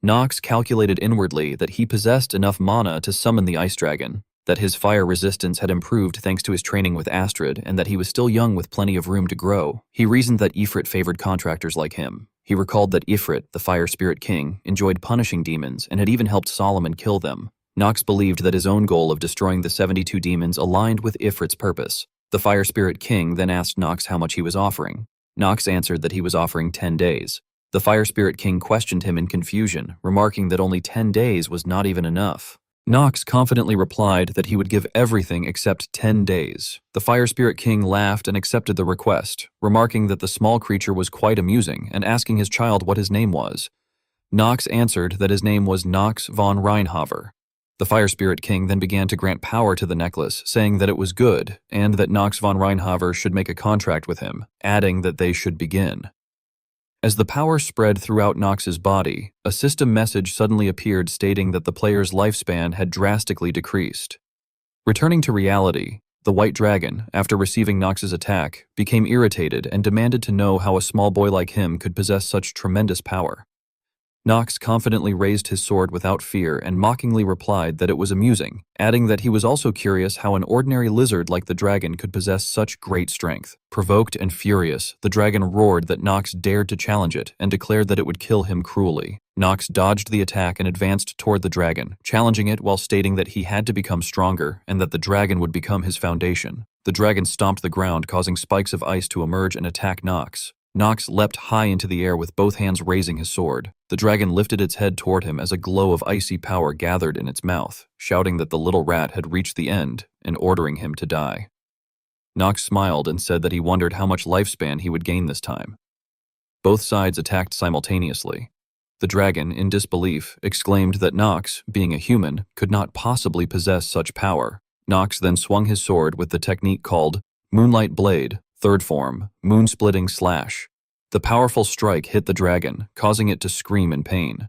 Knox calculated inwardly that he possessed enough mana to summon the ice dragon, that his fire resistance had improved thanks to his training with Astrid, and that he was still young with plenty of room to grow. He reasoned that Ifrit favored contractors like him. He recalled that Ifrit, the Fire Spirit King, enjoyed punishing demons and had even helped Solomon kill them. Knox believed that his own goal of destroying the 72 demons aligned with Ifrit's purpose. The Fire Spirit King then asked Knox how much he was offering. Knox answered that he was offering 10 days. The Fire Spirit King questioned him in confusion, remarking that only 10 days was not even enough. Knox confidently replied that he would give everything except 10 days. The Fire Spirit King laughed and accepted the request, remarking that the small creature was quite amusing and asking his child what his name was. Knox answered that his name was Knox von Reinhaver. The Fire Spirit King then began to grant power to the necklace, saying that it was good, and that Knox von Reinhaver should make a contract with him, adding that they should begin. As the power spread throughout Knox's body, a system message suddenly appeared stating that the player's lifespan had drastically decreased. Returning to reality, the White Dragon, after receiving Knox's attack, became irritated and demanded to know how a small boy like him could possess such tremendous power. Nox confidently raised his sword without fear and mockingly replied that it was amusing, adding that he was also curious how an ordinary lizard like the dragon could possess such great strength. Provoked and furious, the dragon roared that Nox dared to challenge it and declared that it would kill him cruelly. Nox dodged the attack and advanced toward the dragon, challenging it while stating that he had to become stronger and that the dragon would become his foundation. The dragon stomped the ground, causing spikes of ice to emerge and attack Nox. Nox leapt high into the air with both hands raising his sword. The dragon lifted its head toward him as a glow of icy power gathered in its mouth, shouting that the little rat had reached the end and ordering him to die. Nox smiled and said that he wondered how much lifespan he would gain this time. Both sides attacked simultaneously. The dragon, in disbelief, exclaimed that Nox, being a human, could not possibly possess such power. Nox then swung his sword with the technique called Moonlight Blade, third form, Moon-Splitting Slash. The powerful strike hit the dragon, causing it to scream in pain.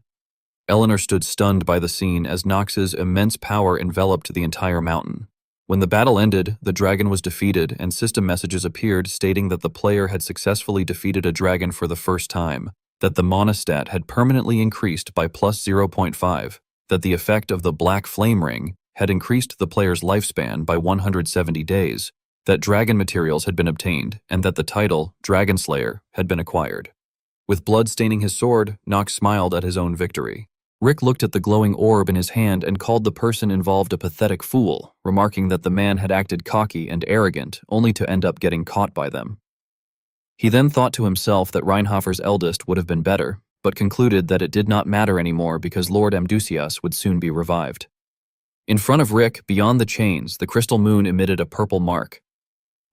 Eleanor stood stunned by the scene as Nox's immense power enveloped the entire mountain. When the battle ended, the dragon was defeated and system messages appeared stating that the player had successfully defeated a dragon for the first time, that the mana stat had permanently increased by plus 0.5, that the effect of the Black Flame Ring had increased the player's lifespan by 170 days, that dragon materials had been obtained, and that the title, Dragon Slayer, had been acquired. With blood staining his sword, Nox smiled at his own victory. Rick looked at the glowing orb in his hand and called the person involved a pathetic fool, remarking that the man had acted cocky and arrogant, only to end up getting caught by them. He then thought to himself that Reinhofer's eldest would have been better, but concluded that it did not matter anymore because Lord Amdusias would soon be revived. In front of Rick, beyond the chains, the crystal moon emitted a purple mark.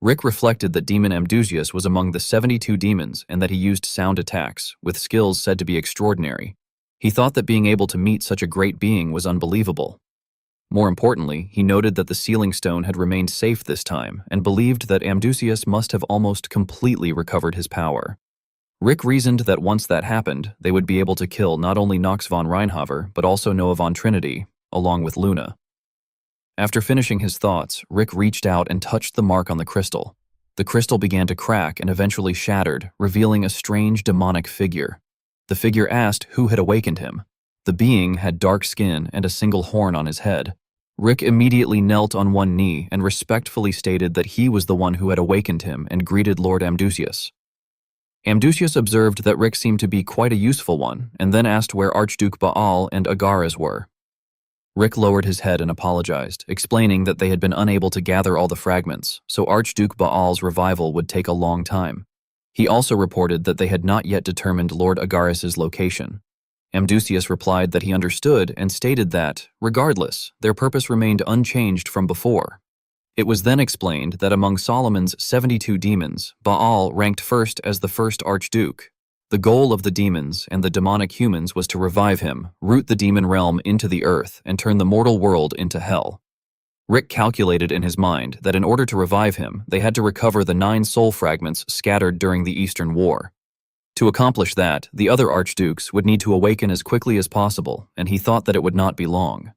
Rick reflected that Demon Amdusias was among the 72 demons and that he used sound attacks, with skills said to be extraordinary. He thought that being able to meet such a great being was unbelievable. More importantly, he noted that the sealing stone had remained safe this time and believed that Amdusias must have almost completely recovered his power. Rick reasoned that once that happened, they would be able to kill not only Nox von Reinhofer, but also Noah von Trinity, along with Luna. After finishing his thoughts, Rick reached out and touched the mark on the crystal. The crystal began to crack and eventually shattered, revealing a strange demonic figure. The figure asked who had awakened him. The being had dark skin and a single horn on his head. Rick immediately knelt on one knee and respectfully stated that he was the one who had awakened him and greeted Lord Amdusias. Amdusias observed that Rick seemed to be quite a useful one and then asked where Archduke Baal and Agares were. Rick lowered his head and apologized, explaining that they had been unable to gather all the fragments, so Archduke Baal's revival would take a long time. He also reported that they had not yet determined Lord Agares' location. Amdusias replied that he understood and stated that, regardless, their purpose remained unchanged from before. It was then explained that among Solomon's 72 demons, Baal ranked first as the first Archduke. The goal of the demons and the demonic humans was to revive him, root the demon realm into the earth, and turn the mortal world into hell. Rick calculated in his mind that in order to revive him, they had to recover the 9 soul fragments scattered during the Eastern War. To accomplish that, the other archdukes would need to awaken as quickly as possible, and he thought that it would not be long.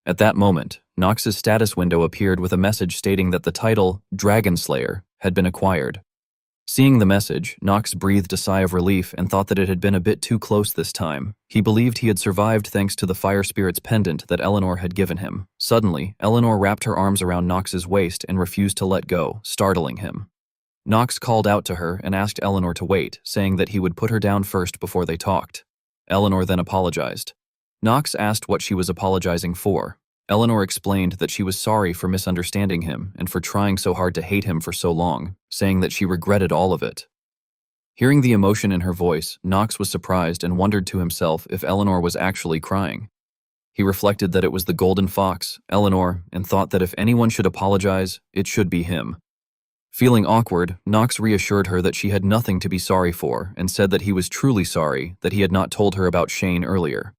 At that moment, Nox's status window appeared with a message stating that the title, Dragon Slayer, had been acquired. Seeing the message, Nox breathed a sigh of relief and thought that it had been a bit too close this time. He believed he had survived thanks to the fire spirit's pendant that Eleanor had given him. Suddenly, Eleanor wrapped her arms around Nox's waist and refused to let go, startling him. Nox called out to her and asked Eleanor to wait, saying that he would put her down first before they talked. Eleanor then apologized. Nox asked what she was apologizing for. Eleanor explained that she was sorry for misunderstanding him and for trying so hard to hate him for so long, saying that she regretted all of it. Hearing the emotion in her voice, Nox was surprised and wondered to himself if Eleanor was actually crying. He reflected that it was the golden fox, Eleanor, and thought that if anyone should apologize, it should be him. Feeling awkward, Nox reassured her that she had nothing to be sorry for and said that he was truly sorry that he had not told her about Shane earlier.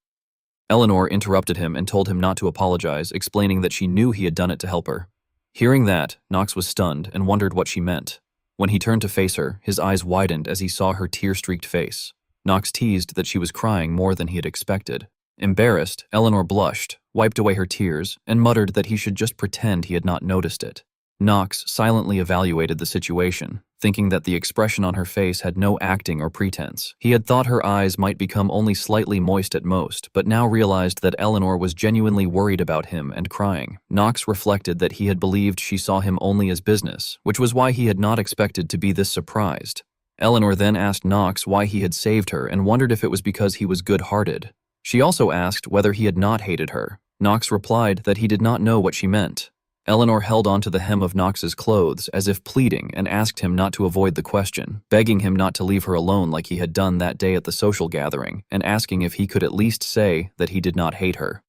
Eleanor interrupted him and told him not to apologize, explaining that she knew he had done it to help her. Hearing that, Nox was stunned and wondered what she meant. When he turned to face her, his eyes widened as he saw her tear-streaked face. Nox teased that she was crying more than he had expected. Embarrassed, Eleanor blushed, wiped away her tears, and muttered that he should just pretend he had not noticed it. Knox silently evaluated the situation, thinking that the expression on her face had no acting or pretense. He had thought her eyes might become only slightly moist at most, but now realized that Eleanor was genuinely worried about him and crying. Knox reflected that he had believed she saw him only as business, which was why he had not expected to be this surprised. Eleanor then asked Knox why he had saved her and wondered if it was because he was good-hearted. She also asked whether he had not hated her. Knox replied that he did not know what she meant. Eleanor held onto the hem of Knox's clothes as if pleading and asked him not to avoid the question, begging him not to leave her alone like he had done that day at the social gathering, and asking if he could at least say that he did not hate her.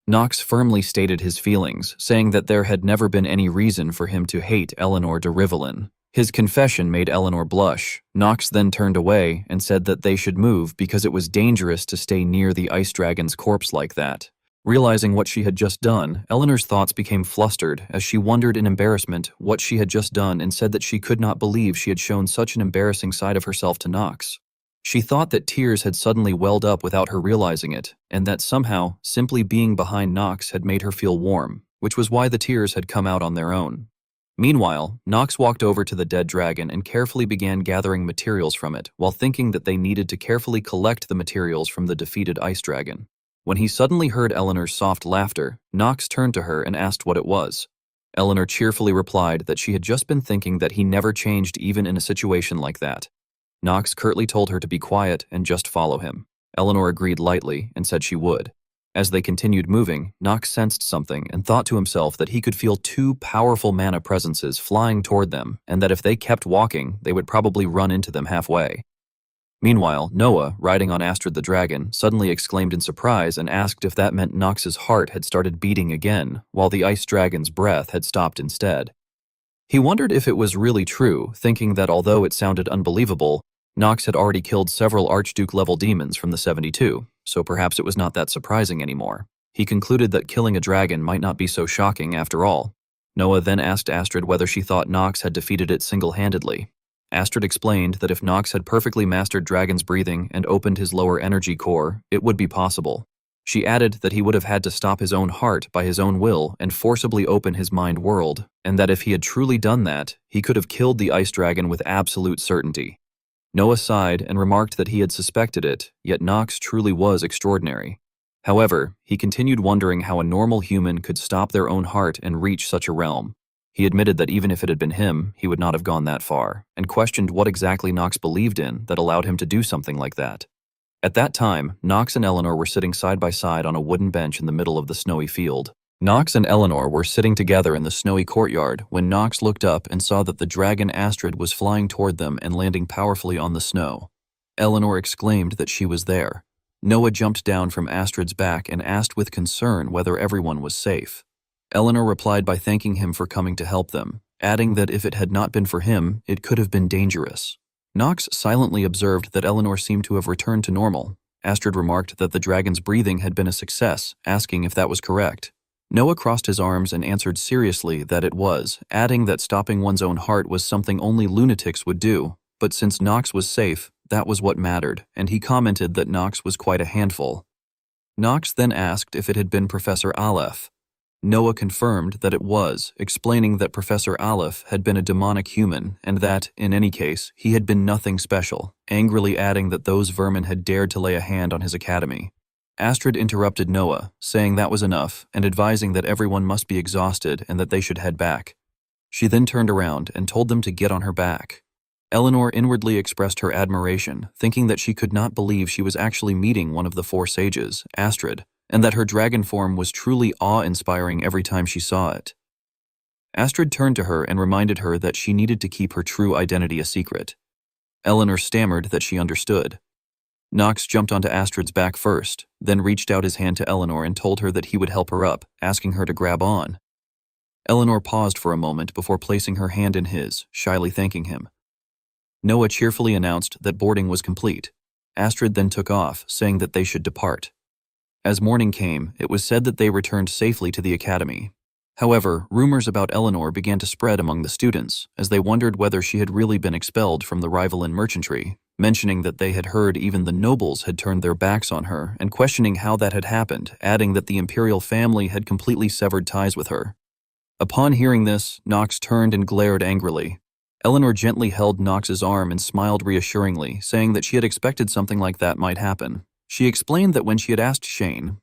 Knox firmly stated his feelings, saying that there had never been any reason for him to hate Eleanor de Rivellin. His confession made Eleanor blush. Knox then turned away and said that they should move because it was dangerous to stay near the ice dragon's corpse like that. Realizing what she had just done, Eleanor's thoughts became flustered as she wondered in embarrassment what she had just done and said that she could not believe she had shown such an embarrassing side of herself to Knox. She thought that tears had suddenly welled up without her realizing it, and that somehow, simply being behind Knox had made her feel warm, which was why the tears had come out on their own. Meanwhile, Knox walked over to the dead dragon and carefully began gathering materials from it, while thinking that they needed to carefully collect the materials from the defeated ice dragon. When he suddenly heard Eleanor's soft laughter, Knox turned to her and asked what it was. Eleanor cheerfully replied that she had just been thinking that he never changed even in a situation like that. Knox curtly told her to be quiet and just follow him. Eleanor agreed lightly and said she would. As they continued moving, Knox sensed something and thought to himself that he could feel two powerful mana presences flying toward them, and that if they kept walking, they would probably run into them halfway. Meanwhile, Noah, riding on Astrid the dragon, suddenly exclaimed in surprise and asked if that meant Knox's heart had started beating again, while the ice dragon's breath had stopped instead. He wondered if it was really true, thinking that although it sounded unbelievable, Knox had already killed several Archduke-level demons from the 72, so perhaps it was not that surprising anymore. He concluded that killing a dragon might not be so shocking after all. Noah then asked Astrid whether she thought Knox had defeated it single-handedly. Astrid explained that if Knox had perfectly mastered dragon's breathing and opened his lower energy core, it would be possible. She added that he would have had to stop his own heart by his own will and forcibly open his mind world, and that if he had truly done that, he could have killed the ice dragon with absolute certainty. Noah sighed and remarked that he had suspected it, yet Knox truly was extraordinary. However, he continued wondering how a normal human could stop their own heart and reach such a realm. He admitted that even if it had been him, he would not have gone that far, and questioned what exactly Knox believed in that allowed him to do something like that. At that time, Knox and Eleanor were sitting side by side on a wooden bench in the middle of the snowy field. Knox and Eleanor were sitting together in the snowy courtyard when Knox looked up and saw that the dragon Astrid was flying toward them and landing powerfully on the snow. Eleanor exclaimed that she was there. Noah jumped down from Astrid's back and asked with concern whether everyone was safe. Eleanor replied by thanking him for coming to help them, adding that if it had not been for him, it could have been dangerous. Knox silently observed that Eleanor seemed to have returned to normal. Astrid remarked that the dragon's breathing had been a success, asking if that was correct. Noah crossed his arms and answered seriously that it was, adding that stopping one's own heart was something only lunatics would do, but since Knox was safe, that was what mattered, and he commented that Knox was quite a handful. Knox then asked if it had been Professor Aleph. Noah confirmed that it was, explaining that Professor Aleph had been a demonic human and that, in any case, he had been nothing special, angrily adding that those vermin had dared to lay a hand on his academy. Astrid interrupted Noah, saying that was enough and advising that everyone must be exhausted and that they should head back. She then turned around and told them to get on her back. Eleanor inwardly expressed her admiration, thinking that she could not believe she was actually meeting one of the four sages, Astrid, and that her dragon form was truly awe-inspiring every time she saw it. Astrid turned to her and reminded her that she needed to keep her true identity a secret. Eleanor stammered that she understood. Knox jumped onto Astrid's back first, then reached out his hand to Eleanor and told her that he would help her up, asking her to grab on. Eleanor paused for a moment before placing her hand in his, shyly thanking him. Noah cheerfully announced that boarding was complete. Astrid then took off, saying that they should depart. As morning came, it was said that they returned safely to the academy. However, rumors about Eleanor began to spread among the students, as they wondered whether she had really been expelled from the Rivalin merchantry, mentioning that they had heard even the nobles had turned their backs on her and questioning how that had happened, adding that the imperial family had completely severed ties with her. Upon hearing this, Knox turned and glared angrily. Eleanor gently held Knox's arm and smiled reassuringly, saying that she had expected something like that might happen. She explained that when she had asked him,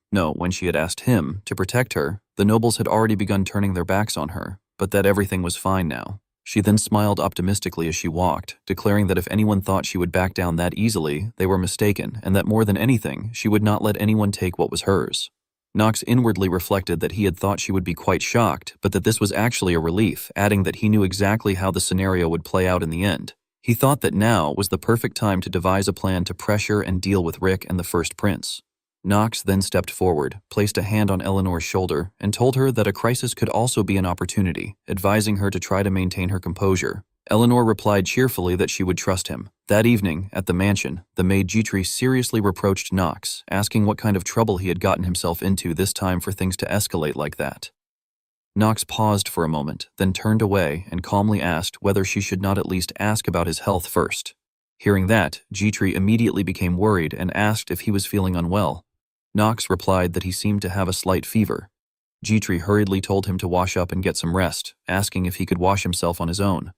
to protect her, the nobles had already begun turning their backs on her, but that everything was fine now. She then smiled optimistically as she walked, declaring that if anyone thought she would back down that easily, they were mistaken, and that more than anything, she would not let anyone take what was hers. Knox inwardly reflected that he had thought she would be quite shocked, but that this was actually a relief, adding that he knew exactly how the scenario would play out in the end. He thought that now was the perfect time to devise a plan to pressure and deal with Rick and the First Prince. Knox then stepped forward, placed a hand on Eleanor's shoulder, and told her that a crisis could also be an opportunity, advising her to try to maintain her composure. Eleanor replied cheerfully that she would trust him. That evening, at the mansion, the maid Gitri seriously reproached Knox, asking what kind of trouble he had gotten himself into this time for things to escalate like that. Knox paused for a moment, then turned away and calmly asked whether she should not at least ask about his health first. Hearing that, Gitri immediately became worried and asked if he was feeling unwell. Knox replied that he seemed to have a slight fever. Gitri hurriedly told him to wash up and get some rest, asking if he could wash himself on his own.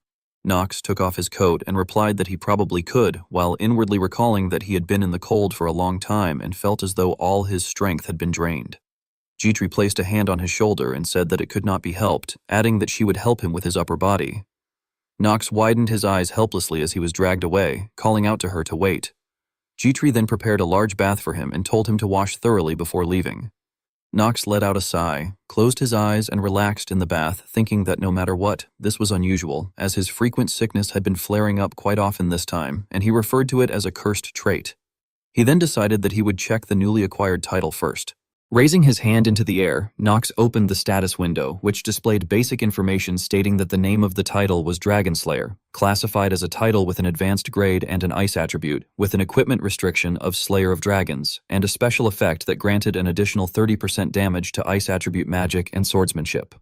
Knox took off his coat and replied that he probably could, while inwardly recalling that he had been in the cold for a long time and felt as though all his strength had been drained. Gitri placed a hand on his shoulder and said that it could not be helped, adding that she would help him with his upper body. Knox widened his eyes helplessly as he was dragged away, calling out to her to wait. Gitri then prepared a large bath for him and told him to wash thoroughly before leaving. Knox let out a sigh, closed his eyes and relaxed in the bath, thinking that no matter what, this was unusual, as his frequent sickness had been flaring up quite often this time, and he referred to it as a cursed trait. He then decided that he would check the newly acquired title first. Raising his hand into the air, Knox opened the status window, which displayed basic information stating that the name of the title was Dragon Slayer, classified as a title with an advanced grade and an ice attribute, with an equipment restriction of Slayer of Dragons, and a special effect that granted an additional 30% damage to ice attribute magic and swordsmanship.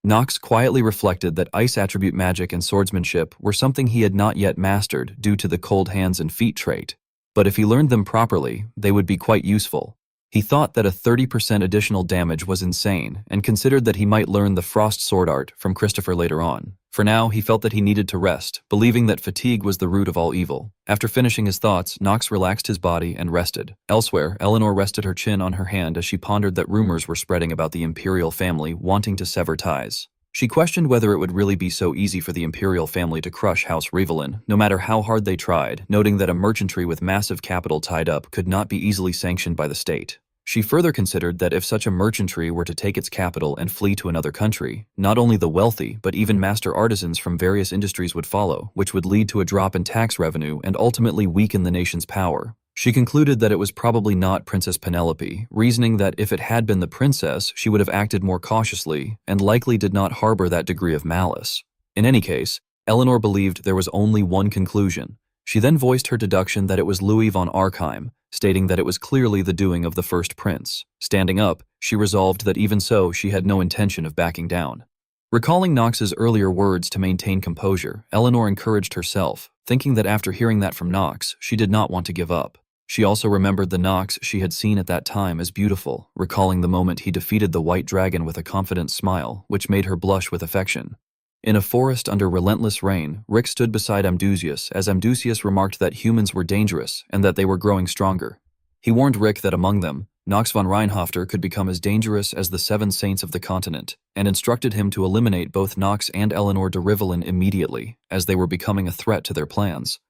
Knox quietly reflected that ice attribute magic and swordsmanship were something he had not yet mastered due to the cold hands and feet trait, but if he learned them properly, they would be quite useful. He thought that a 30% additional damage was insane and considered that he might learn the frost sword art from Christopher later on. For now, he felt that he needed to rest, believing that fatigue was the root of all evil. After finishing his thoughts, Knox relaxed his body and rested. Elsewhere, Eleanor rested her chin on her hand as she pondered that rumors were spreading about the imperial family wanting to sever ties. She questioned whether it would really be so easy for the imperial family to crush House Rivellin, no matter how hard they tried, noting that a merchantry with massive capital tied up could not be easily sanctioned by the state. She further considered that if such a merchantry were to take its capital and flee to another country, not only the wealthy but even master artisans from various industries would follow, which would lead to a drop in tax revenue and ultimately weaken the nation's power. She concluded that it was probably not Princess Penelope, reasoning that if it had been the princess, she would have acted more cautiously and likely did not harbor that degree of malice. In any case, Eleanor believed there was only one conclusion. She then voiced her deduction that it was Louis von Arkheim, stating that it was clearly the doing of the first prince. Standing up, she resolved that even so, she had no intention of backing down. Recalling Knox's earlier words to maintain composure, Eleanor encouraged herself, thinking that after hearing that from Knox, she did not want to give up. She also remembered the Knox she had seen at that time as beautiful, recalling the moment he defeated the white dragon with a confident smile, which made her blush with affection. In a forest under relentless rain, Rick stood beside Amdusius as Amdusius remarked that humans were dangerous and that they were growing stronger. He warned Rick that among them, Knox von Reinhofter could become as dangerous as the 7 saints of the continent, and instructed him to eliminate both Knox and Eleanor de Rivellin immediately, as they were becoming a threat to their plans.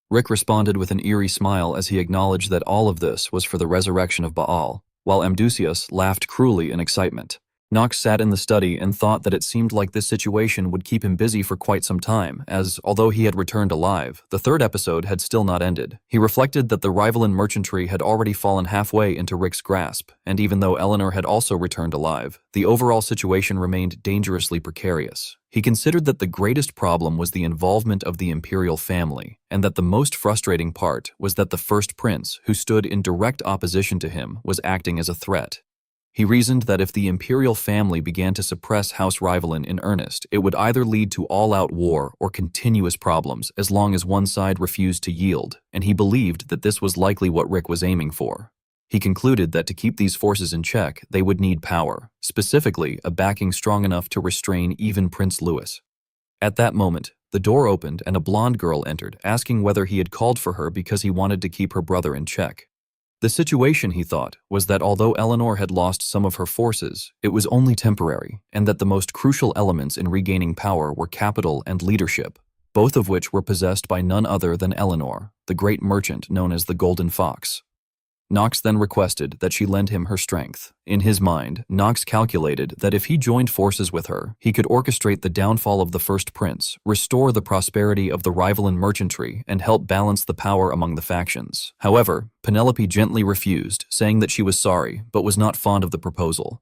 Rick responded with an eerie smile as he acknowledged that all of this was for the resurrection of Baal, while Amdusius laughed cruelly in excitement. Knox sat in the study and thought that it seemed like this situation would keep him busy for quite some time, as, although he had returned alive, the 3rd episode had still not ended. He reflected that the Rivellin merchantry had already fallen halfway into Rick's grasp, and even though Eleanor had also returned alive, the overall situation remained dangerously precarious. He considered that the greatest problem was the involvement of the imperial family, and that the most frustrating part was that the first prince, who stood in direct opposition to him, was acting as a threat. He reasoned that if the imperial family began to suppress House Rivellin in earnest, it would either lead to all-out war or continuous problems as long as one side refused to yield, and he believed that this was likely what Rick was aiming for. He concluded that to keep these forces in check, they would need power, specifically a backing strong enough to restrain even Prince Louis. At that moment, the door opened and a blonde girl entered, asking whether he had called for her because he wanted to keep her brother in check. The situation, he thought, was that although Eleanor had lost some of her forces, it was only temporary, and that the most crucial elements in regaining power were capital and leadership, both of which were possessed by none other than Eleanor, the great merchant known as the Golden Fox. Knox then requested that she lend him her strength. In his mind, Knox calculated that if he joined forces with her, he could orchestrate the downfall of the first prince, restore the prosperity of the rival in merchantry, and help balance the power among the factions. However, Penelope gently refused, saying that she was sorry, but was not fond of the proposal.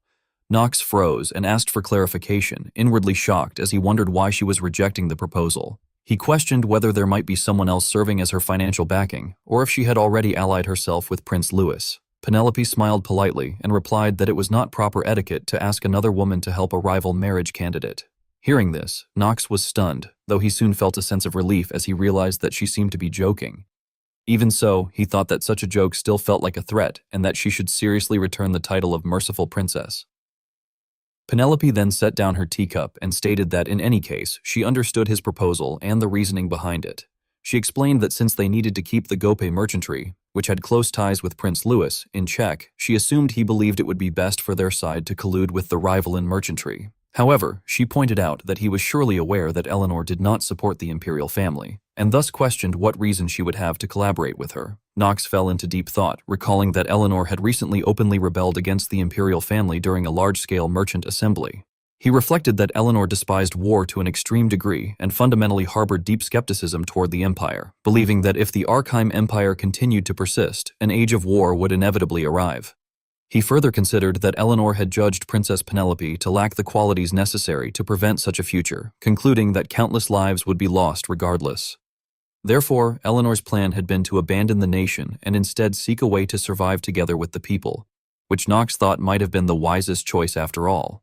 Knox froze and asked for clarification, inwardly shocked as he wondered why she was rejecting the proposal. He questioned whether there might be someone else serving as her financial backing, or if she had already allied herself with Prince Louis. Penelope smiled politely and replied that it was not proper etiquette to ask another woman to help a rival marriage candidate. Hearing this, Knox was stunned, though he soon felt a sense of relief as he realized that she seemed to be joking. Even so, he thought that such a joke still felt like a threat and that she should seriously return the title of merciful princess. Penelope then set down her teacup and stated that in any case, she understood his proposal and the reasoning behind it. She explained that since they needed to keep the Gope merchantry, which had close ties with Prince Louis, in check, she assumed he believed it would be best for their side to collude with the rival in merchantry. However, she pointed out that he was surely aware that Eleanor did not support the imperial family, and thus questioned what reason she would have to collaborate with her. Knox fell into deep thought, recalling that Eleanor had recently openly rebelled against the imperial family during a large-scale merchant assembly. He reflected that Eleanor despised war to an extreme degree and fundamentally harbored deep skepticism toward the empire, believing that if the Archive Empire continued to persist, an age of war would inevitably arrive. He further considered that Eleanor had judged Princess Penelope to lack the qualities necessary to prevent such a future, concluding that countless lives would be lost regardless. Therefore, Eleanor's plan had been to abandon the nation and instead seek a way to survive together with the people, which Knox thought might have been the wisest choice after all.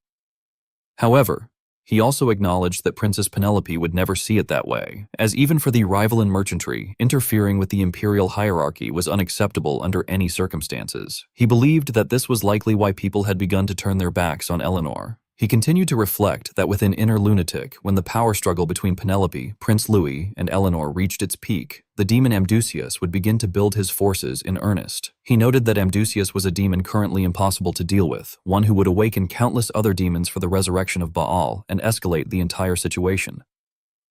However, he also acknowledged that Princess Penelope would never see it that way, as even for the rival in merchantry, interfering with the imperial hierarchy was unacceptable under any circumstances. He believed that this was likely why people had begun to turn their backs on Eleanor. He continued to reflect that within Inner Lunatic, when the power struggle between Penelope, Prince Louis, and Eleanor reached its peak, the demon Amdusias would begin to build his forces in earnest. He noted that Amdusias was a demon currently impossible to deal with, one who would awaken countless other demons for the resurrection of Baal and escalate the entire situation.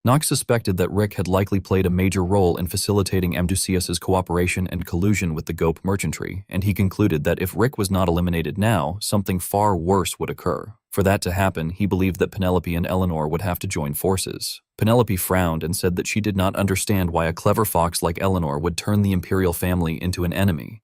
Knox suspected that Rick had likely played a major role in facilitating Amdusias's cooperation and collusion with the Gope merchantry, and he concluded that if Rick was not eliminated now, something far worse would occur. For that to happen, he believed that Penelope and Eleanor would have to join forces. Penelope frowned and said that she did not understand why a clever fox like Eleanor would turn the imperial family into an enemy.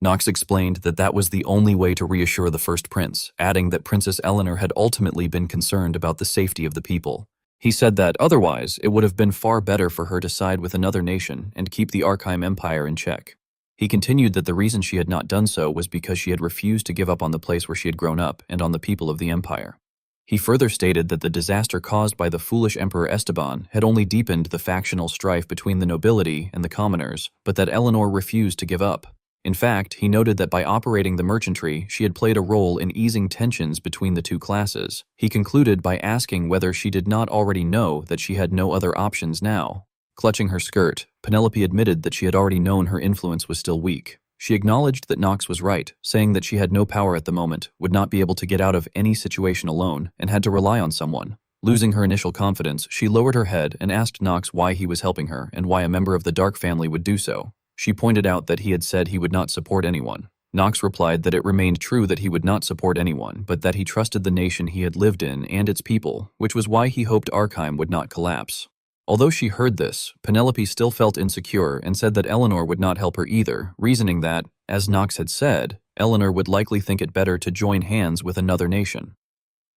Knox explained that that was the only way to reassure the first prince, adding that Princess Eleanor had ultimately been concerned about the safety of the people. He said that, otherwise, it would have been far better for her to side with another nation and keep the Archive Empire in check. He continued that the reason she had not done so was because she had refused to give up on the place where she had grown up and on the people of the empire. He further stated that the disaster caused by the foolish Emperor Esteban had only deepened the factional strife between the nobility and the commoners, but that Eleanor refused to give up. In fact, he noted that by operating the merchantry, she had played a role in easing tensions between the two classes. He concluded by asking whether she did not already know that she had no other options now. Clutching her skirt, Penelope admitted that she had already known her influence was still weak. She acknowledged that Knox was right, saying that she had no power at the moment, would not be able to get out of any situation alone, and had to rely on someone. Losing her initial confidence, she lowered her head and asked Knox why he was helping her and why a member of the Dark family would do so. She pointed out that he had said he would not support anyone. Knox replied that it remained true that he would not support anyone, but that he trusted the nation he had lived in and its people, which was why he hoped Archive would not collapse. Although she heard this, Penelope still felt insecure and said that Eleanor would not help her either, reasoning that, as Knox had said, Eleanor would likely think it better to join hands with another nation.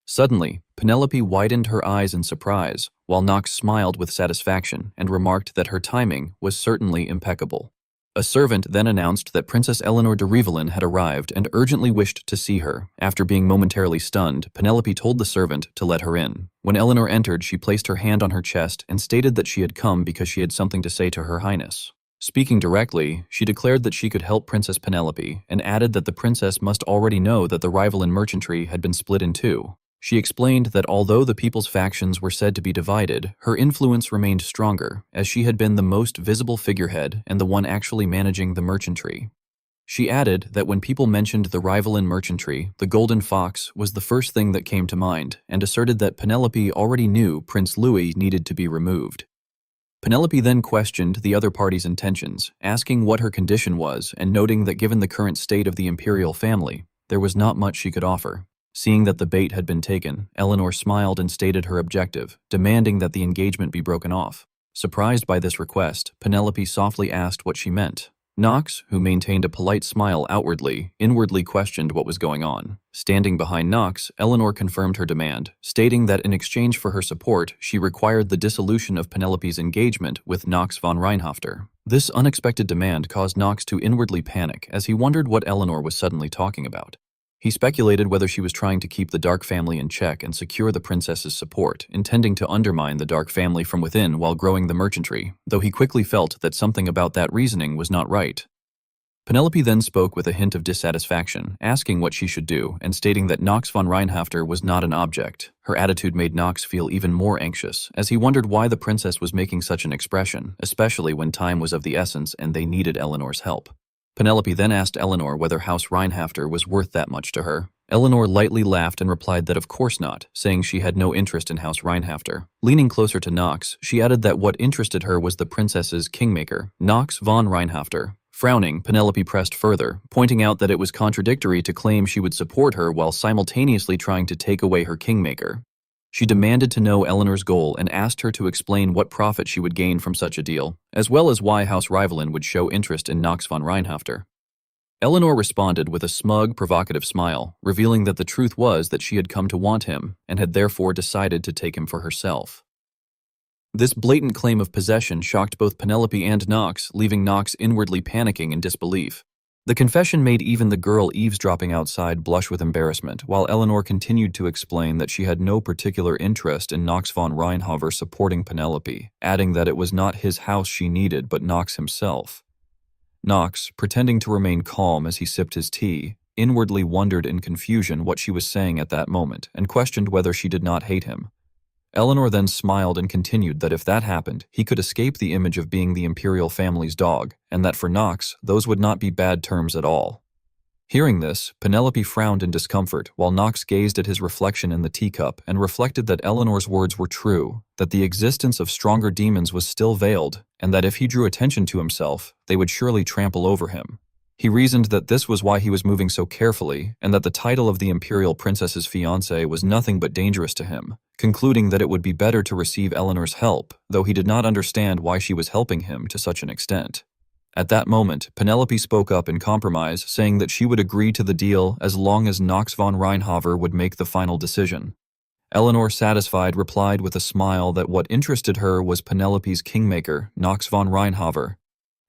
Suddenly, Penelope widened her eyes in surprise, while Knox smiled with satisfaction and remarked that her timing was certainly impeccable. A servant then announced that Princess Eleanor de Rivellin had arrived and urgently wished to see her. After being momentarily stunned, Penelope told the servant to let her in. When Eleanor entered, she placed her hand on her chest and stated that she had come because she had something to say to Her Highness. Speaking directly, she declared that she could help Princess Penelope and added that the princess must already know that the rival in merchantry had been split in two. She explained that although the people's factions were said to be divided, her influence remained stronger, as she had been the most visible figurehead and the one actually managing the merchantry. She added that when people mentioned the rival in merchantry, the golden fox was the first thing that came to mind, and asserted that Penelope already knew Prince Louis needed to be removed. Penelope then questioned the other party's intentions, asking what her condition was and noting that given the current state of the imperial family, there was not much she could offer. Seeing that the bait had been taken, Eleanor smiled and stated her objective, demanding that the engagement be broken off. Surprised by this request, Penelope softly asked what she meant. Knox, who maintained a polite smile outwardly, inwardly questioned what was going on. Standing behind Knox, Eleanor confirmed her demand, stating that in exchange for her support, she required the dissolution of Penelope's engagement with Knox von Reinhofter. This unexpected demand caused Knox to inwardly panic as he wondered what Eleanor was suddenly talking about. He speculated whether she was trying to keep the Dark family in check and secure the princess's support, intending to undermine the Dark family from within while growing the merchantry, though he quickly felt that something about that reasoning was not right. Penelope then spoke with a hint of dissatisfaction, asking what she should do, and stating that Knox von Reinhofter was not an object. Her attitude made Knox feel even more anxious, as he wondered why the princess was making such an expression, especially when time was of the essence and they needed Eleanor's help. Penelope then asked Eleanor whether House Reinhofter was worth that much to her. Eleanor lightly laughed and replied that of course not, saying she had no interest in House Reinhofter. Leaning closer to Knox, she added that what interested her was the princess's kingmaker, Knox von Reinhofter. Frowning, Penelope pressed further, pointing out that it was contradictory to claim she would support her while simultaneously trying to take away her kingmaker. She demanded to know Eleanor's goal and asked her to explain what profit she would gain from such a deal, as well as why House Rivalen would show interest in Knox von Reinhofter. Eleanor responded with a smug, provocative smile, revealing that the truth was that she had come to want him and had therefore decided to take him for herself. This blatant claim of possession shocked both Penelope and Knox, leaving Knox inwardly panicking in disbelief. The confession made even the girl eavesdropping outside blush with embarrassment, while Eleanor continued to explain that she had no particular interest in Knox von Reinhofer supporting Penelope, adding that it was not his house she needed but Knox himself. Knox, pretending to remain calm as he sipped his tea, inwardly wondered in confusion what she was saying at that moment and questioned whether she did not hate him. Eleanor then smiled and continued that if that happened, he could escape the image of being the imperial family's dog, and that for Knox, those would not be bad terms at all. Hearing this, Penelope frowned in discomfort, while Knox gazed at his reflection in the teacup and reflected that Eleanor's words were true, that the existence of stronger demons was still veiled, and that if he drew attention to himself, they would surely trample over him. He reasoned that this was why he was moving so carefully, and that the title of the imperial princess's fiancé was nothing but dangerous to him, concluding that it would be better to receive Eleanor's help, though he did not understand why she was helping him to such an extent. At that moment, Penelope spoke up in compromise, saying that she would agree to the deal as long as Knox von Reinhofer would make the final decision. Eleanor, satisfied, replied with a smile that what interested her was Penelope's kingmaker, Knox von Reinhofer.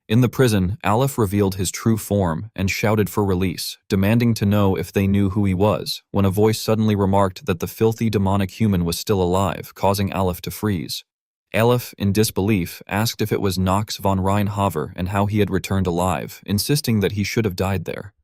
In the prison, Aleph revealed his true form and shouted for release, demanding to know if they knew who he was, when a voice suddenly remarked that the filthy demonic human was still alive, causing Aleph to freeze. Aleph, in disbelief, asked if it was Knox von Reinhofer and how he had returned alive, insisting that he should have died there.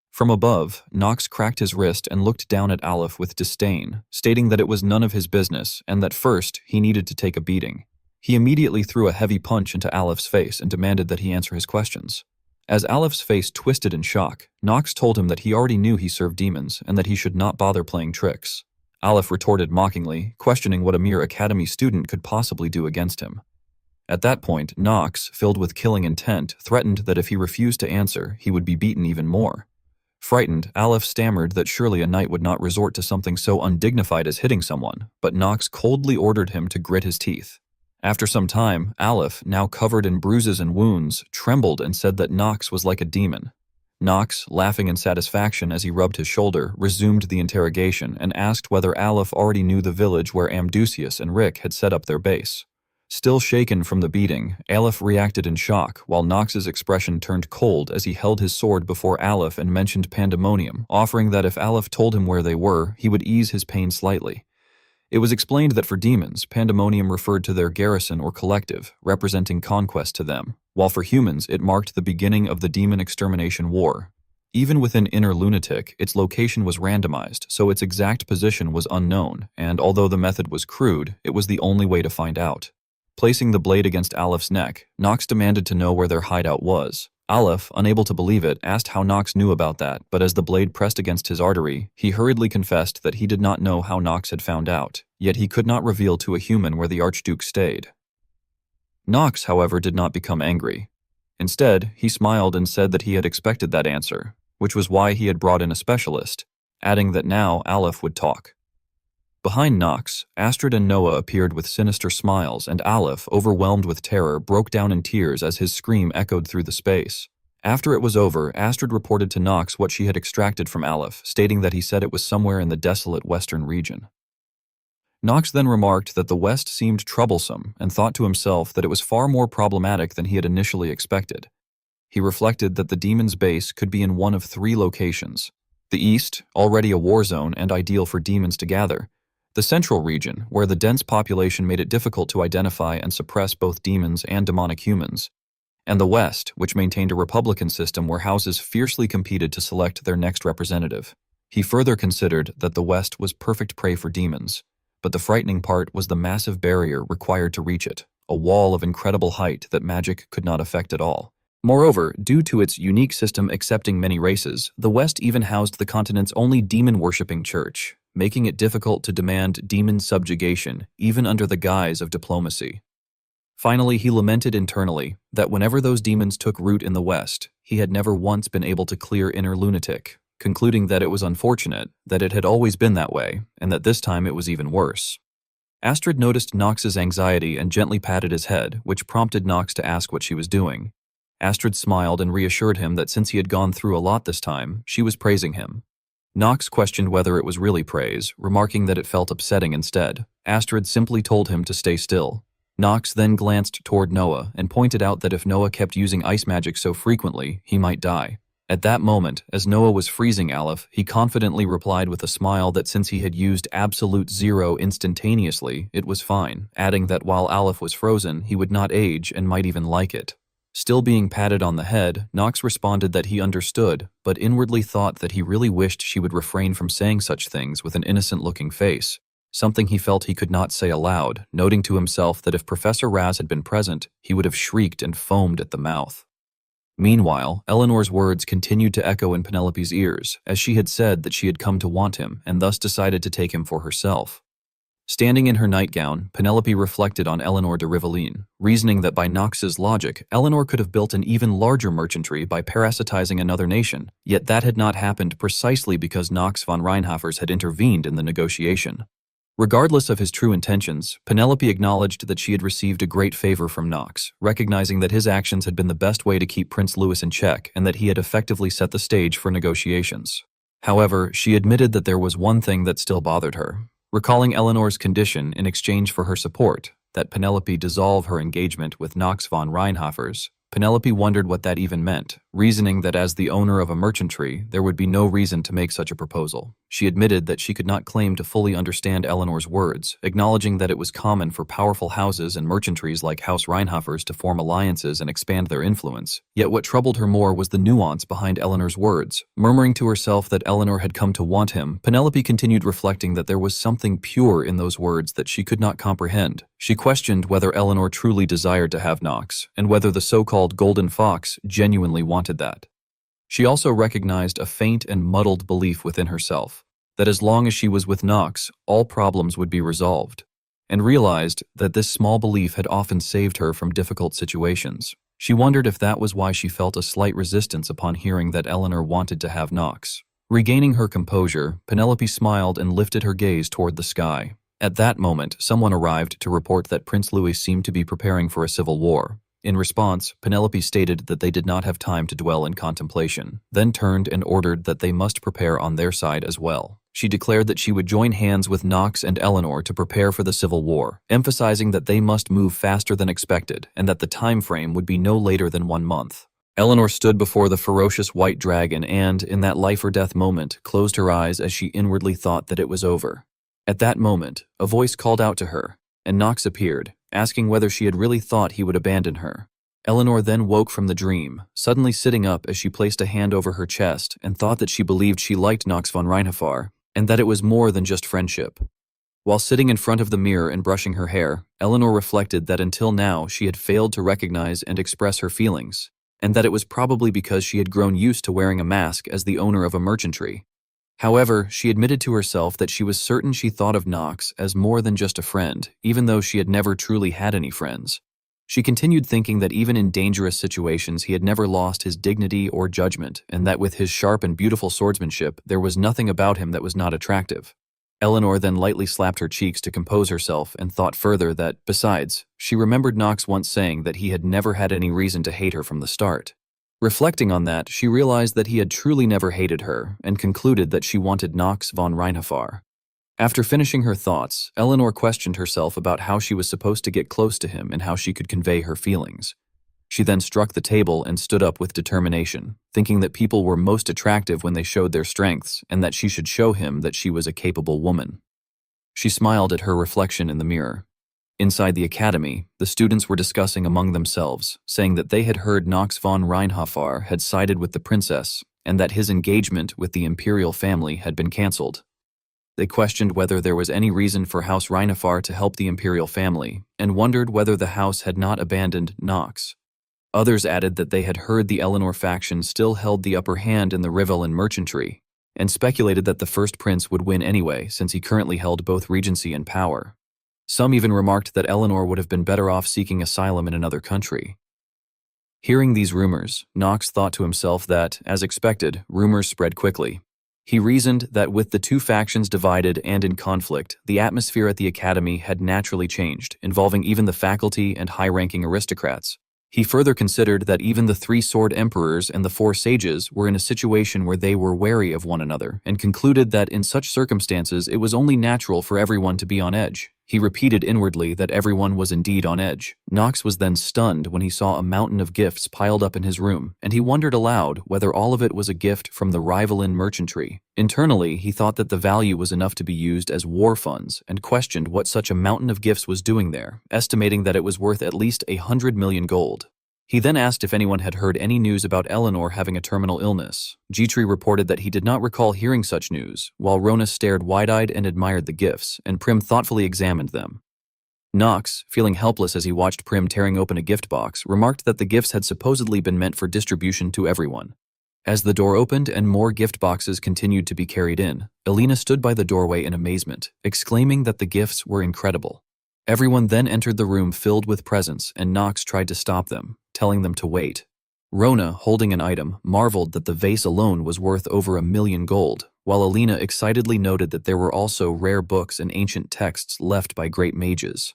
From above, Knox cracked his wrist and looked down at Aleph with disdain, stating that it was none of his business and that first he needed to take a beating. He immediately threw a heavy punch into Aleph's face and demanded that he answer his questions. As Aleph's face twisted in shock, Knox told him that he already knew he served demons and that he should not bother playing tricks. Aleph retorted mockingly, questioning what a mere academy student could possibly do against him. At that point, Knox, filled with killing intent, threatened that if he refused to answer, he would be beaten even more. Frightened, Aleph stammered that surely a knight would not resort to something so undignified as hitting someone, but Knox coldly ordered him to grit his teeth. After some time, Aleph, now covered in bruises and wounds, trembled and said that Knox was like a demon. Knox, laughing in satisfaction as he rubbed his shoulder, resumed the interrogation and asked whether Aleph already knew the village where Amdusius and Rick had set up their base. Still shaken from the beating, Aleph reacted in shock, while Knox's expression turned cold as he held his sword before Aleph and mentioned Pandemonium, offering that if Aleph told him where they were, he would ease his pain slightly. It was explained that for demons, Pandemonium referred to their garrison or collective, representing conquest to them, while for humans it marked the beginning of the demon extermination war. Even within Inner Lunatic, its location was randomized, so its exact position was unknown, and although the method was crude, it was the only way to find out. Placing the blade against Aleph neck, Nox demanded to know where their hideout was. Aleph, unable to believe it, asked how Nox knew about that, but as the blade pressed against his artery, he hurriedly confessed that he did not know how Nox had found out, yet he could not reveal to a human where the Archduke stayed. Nox, however, did not become angry. Instead, he smiled and said that he had expected that answer, which was why he had brought in a specialist, adding that now Aleph would talk. Behind Nox, Astrid and Noah appeared with sinister smiles, and Aleph, overwhelmed with terror, broke down in tears as his scream echoed through the space. After it was over, Astrid reported to Nox what she had extracted from Aleph, stating that he said it was somewhere in the desolate western region. Nox then remarked that the West seemed troublesome and thought to himself that it was far more problematic than he had initially expected. He reflected that the demon's base could be in one of 3 locations: the East, already a war zone and ideal for demons to gather; the Central region, where the dense population made it difficult to identify and suppress both demons and demonic humans; and the West, which maintained a republican system where houses fiercely competed to select their next representative. He further considered that the West was perfect prey for demons, but the frightening part was the massive barrier required to reach it, a wall of incredible height that magic could not affect at all. Moreover, due to its unique system accepting many races, the West even housed the continent's only demon-worshipping church, making it difficult to demand demon subjugation, even under the guise of diplomacy. Finally, he lamented internally that whenever those demons took root in the West, he had never once been able to clear Inner Lunatic, concluding that it was unfortunate that it had always been that way, and that this time it was even worse. Astrid noticed Nox's anxiety and gently patted his head, which prompted Nox to ask what she was doing. Astrid smiled and reassured him that since he had gone through a lot this time, she was praising him. Nox questioned whether it was really praise, remarking that it felt upsetting instead. Astrid simply told him to stay still. Nox then glanced toward Noah and pointed out that if Noah kept using ice magic so frequently, he might die. At that moment, as Noah was freezing Aleph, he confidently replied with a smile that since he had used absolute 0 instantaneously, it was fine, adding that while Aleph was frozen, he would not age and might even like it. Still being patted on the head, Nox responded that he understood, but inwardly thought that he really wished she would refrain from saying such things with an innocent-looking face, something he felt he could not say aloud, noting to himself that if Professor Raz had been present, he would have shrieked and foamed at the mouth. Meanwhile, Eleanor's words continued to echo in Penelope's ears, as she had said that she had come to want him and thus decided to take him for herself. Standing in her nightgown, Penelope reflected on Eleanor de Rivaline, reasoning that by Nox's logic, Eleanor could have built an even larger merchantry by parasitizing another nation, yet that had not happened precisely because Nox von Reinhafers had intervened in the negotiation. Regardless of his true intentions, Penelope acknowledged that she had received a great favor from Nox, recognizing that his actions had been the best way to keep Prince Louis in check and that he had effectively set the stage for negotiations. However, she admitted that there was one thing that still bothered her. Recalling Eleanor's condition in exchange for her support, that Penelope dissolve her engagement with Nox von Reinhafers, Penelope wondered what that even meant, reasoning that as the owner of a merchantry, there would be no reason to make such a proposal. She admitted that she could not claim to fully understand Eleanor's words, acknowledging that it was common for powerful houses and merchantries like House Reinhafers to form alliances and expand their influence. Yet what troubled her more was the nuance behind Eleanor's words. Murmuring to herself that Eleanor had come to want him, Penelope continued reflecting that there was something pure in those words that she could not comprehend. She questioned whether Eleanor truly desired to have Nox, and whether the so-called Golden Fox genuinely wanted that. She also recognized a faint and muddled belief within herself, that as long as she was with Nox, all problems would be resolved, and realized that this small belief had often saved her from difficult situations. She wondered if that was why she felt a slight resistance upon hearing that Eleanor wanted to have Nox. Regaining her composure, Penelope smiled and lifted her gaze toward the sky. At that moment, someone arrived to report that Prince Louis seemed to be preparing for a civil war. In response, Penelope stated that they did not have time to dwell in contemplation, then turned and ordered that they must prepare on their side as well. She declared that she would join hands with Nox and Eleanor to prepare for the civil war, emphasizing that they must move faster than expected and that the time frame would be no later than 1 month. Eleanor stood before the ferocious white dragon and, in that life-or-death moment, closed her eyes as she inwardly thought that it was over. At that moment, a voice called out to her, and Nox appeared, asking whether she had really thought he would abandon her. Eleanor then woke from the dream, suddenly sitting up as she placed a hand over her chest and thought that she believed she liked Nox von Reinhofer, and that it was more than just friendship. While sitting in front of the mirror and brushing her hair, Eleanor reflected that until now she had failed to recognize and express her feelings, and that it was probably because she had grown used to wearing a mask as the owner of a mercenary. However, she admitted to herself that she was certain she thought of Nox as more than just a friend, even though she had never truly had any friends. She continued thinking that even in dangerous situations he had never lost his dignity or judgment, and that with his sharp and beautiful swordsmanship there was nothing about him that was not attractive. Eleanor then lightly slapped her cheeks to compose herself and thought further that, besides, she remembered Nox once saying that he had never had any reason to hate her from the start. Reflecting on that, she realized that he had truly never hated her and concluded that she wanted Nox von Reinhofer. After finishing her thoughts, Eleanor questioned herself about how she was supposed to get close to him and how she could convey her feelings. She then struck the table and stood up with determination, thinking that people were most attractive when they showed their strengths and that she should show him that she was a capable woman. She smiled at her reflection in the mirror. Inside the academy, the students were discussing among themselves, saying that they had heard Nox von Reinhofer had sided with the princess and that his engagement with the imperial family had been cancelled. They questioned whether there was any reason for House Reinhofer to help the imperial family and wondered whether the house had not abandoned Nox. Others added that they had heard the Eleanor faction still held the upper hand in the Rivelin merchantry and speculated that the first prince would win anyway since he currently held both regency and power. Some even remarked that Eleanor would have been better off seeking asylum in another country. Hearing these rumors, Nox thought to himself that, as expected, rumors spread quickly. He reasoned that with the two factions divided and in conflict, the atmosphere at the academy had naturally changed, involving even the faculty and high-ranking aristocrats. He further considered that even the three sword emperors and the four sages were in a situation where they were wary of one another, and concluded that in such circumstances it was only natural for everyone to be on edge. He repeated inwardly that everyone was indeed on edge. Nox was then stunned when he saw a mountain of gifts piled up in his room, and he wondered aloud whether all of it was a gift from the Rivelin merchantry. Internally, he thought that the value was enough to be used as war funds and questioned what such a mountain of gifts was doing there, estimating that it was worth at least 100 million gold. He then asked if anyone had heard any news about Eleanor having a terminal illness. Jitri reported that he did not recall hearing such news, while Rona stared wide-eyed and admired the gifts, and Prim thoughtfully examined them. Nox, feeling helpless as he watched Prim tearing open a gift box, remarked that the gifts had supposedly been meant for distribution to everyone. As the door opened and more gift boxes continued to be carried in, Elena stood by the doorway in amazement, exclaiming that the gifts were incredible. Everyone then entered the room filled with presents, and Nox tried to stop them, telling them to wait. Rona, holding an item, marveled that the vase alone was worth over 1 million gold, while Elena excitedly noted that there were also rare books and ancient texts left by great mages.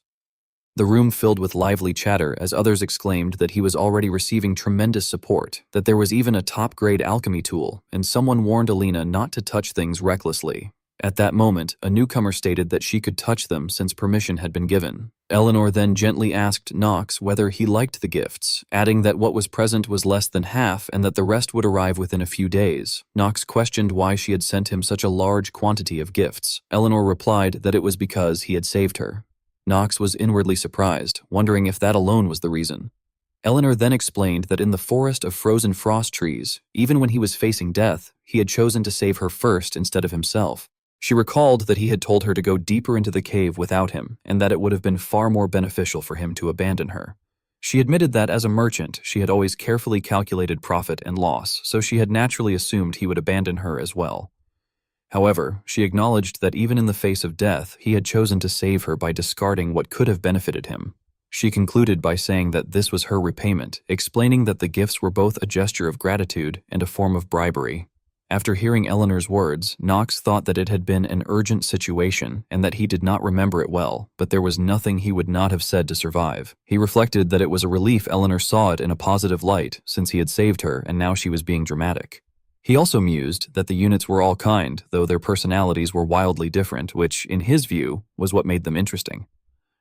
The room filled with lively chatter as others exclaimed that he was already receiving tremendous support, that there was even a top-grade alchemy tool, and someone warned Elena not to touch things recklessly. At that moment, a newcomer stated that she could touch them since permission had been given. Eleanor then gently asked Nox whether he liked the gifts, adding that what was present was less than half and that the rest would arrive within a few days. Nox questioned why she had sent him such a large quantity of gifts. Eleanor replied that it was because he had saved her. Nox was inwardly surprised, wondering if that alone was the reason. Eleanor then explained that in the forest of frozen frost trees, even when he was facing death, he had chosen to save her first instead of himself. She recalled that he had told her to go deeper into the cave without him, and that it would have been far more beneficial for him to abandon her. She admitted that as a merchant, she had always carefully calculated profit and loss, so she had naturally assumed he would abandon her as well. However, she acknowledged that even in the face of death, he had chosen to save her by discarding what could have benefited him. She concluded by saying that this was her repayment, explaining that the gifts were both a gesture of gratitude and a form of bribery. After hearing Eleanor's words, Nox thought that it had been an urgent situation and that he did not remember it well, but there was nothing he would not have said to survive. He reflected that it was a relief Eleanor saw it in a positive light, since he had saved her and now she was being dramatic. He also mused that the units were all kind, though their personalities were wildly different, which, in his view, was what made them interesting.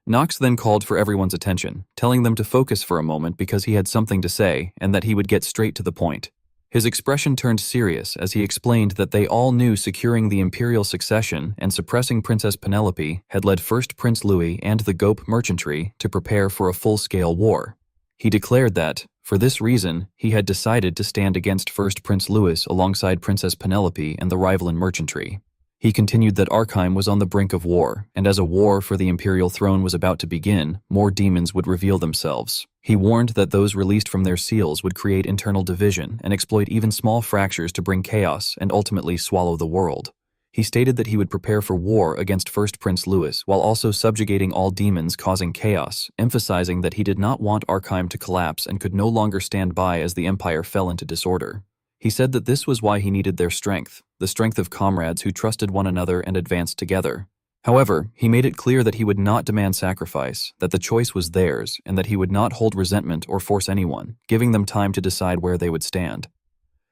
Nox then called for everyone's attention, telling them to focus for a moment because he had something to say and that he would get straight to the point. His expression turned serious as he explained that they all knew securing the imperial succession and suppressing Princess Penelope had led first Prince Louis and the Gope merchantry to prepare for a full-scale war. He declared that, for this reason, he had decided to stand against first Prince Louis alongside Princess Penelope and the Rivalan merchantry. He continued that Arkheim was on the brink of war, and as a war for the imperial throne was about to begin, more demons would reveal themselves. He warned that those released from their seals would create internal division and exploit even small fractures to bring chaos and ultimately swallow the world. He stated that he would prepare for war against first Prince Louis while also subjugating all demons causing chaos, emphasizing that he did not want Arkheim to collapse and could no longer stand by as the empire fell into disorder. He said that this was why he needed their strength, the strength of comrades who trusted one another and advanced together. However, he made it clear that he would not demand sacrifice, that the choice was theirs, and that he would not hold resentment or force anyone, giving them time to decide where they would stand.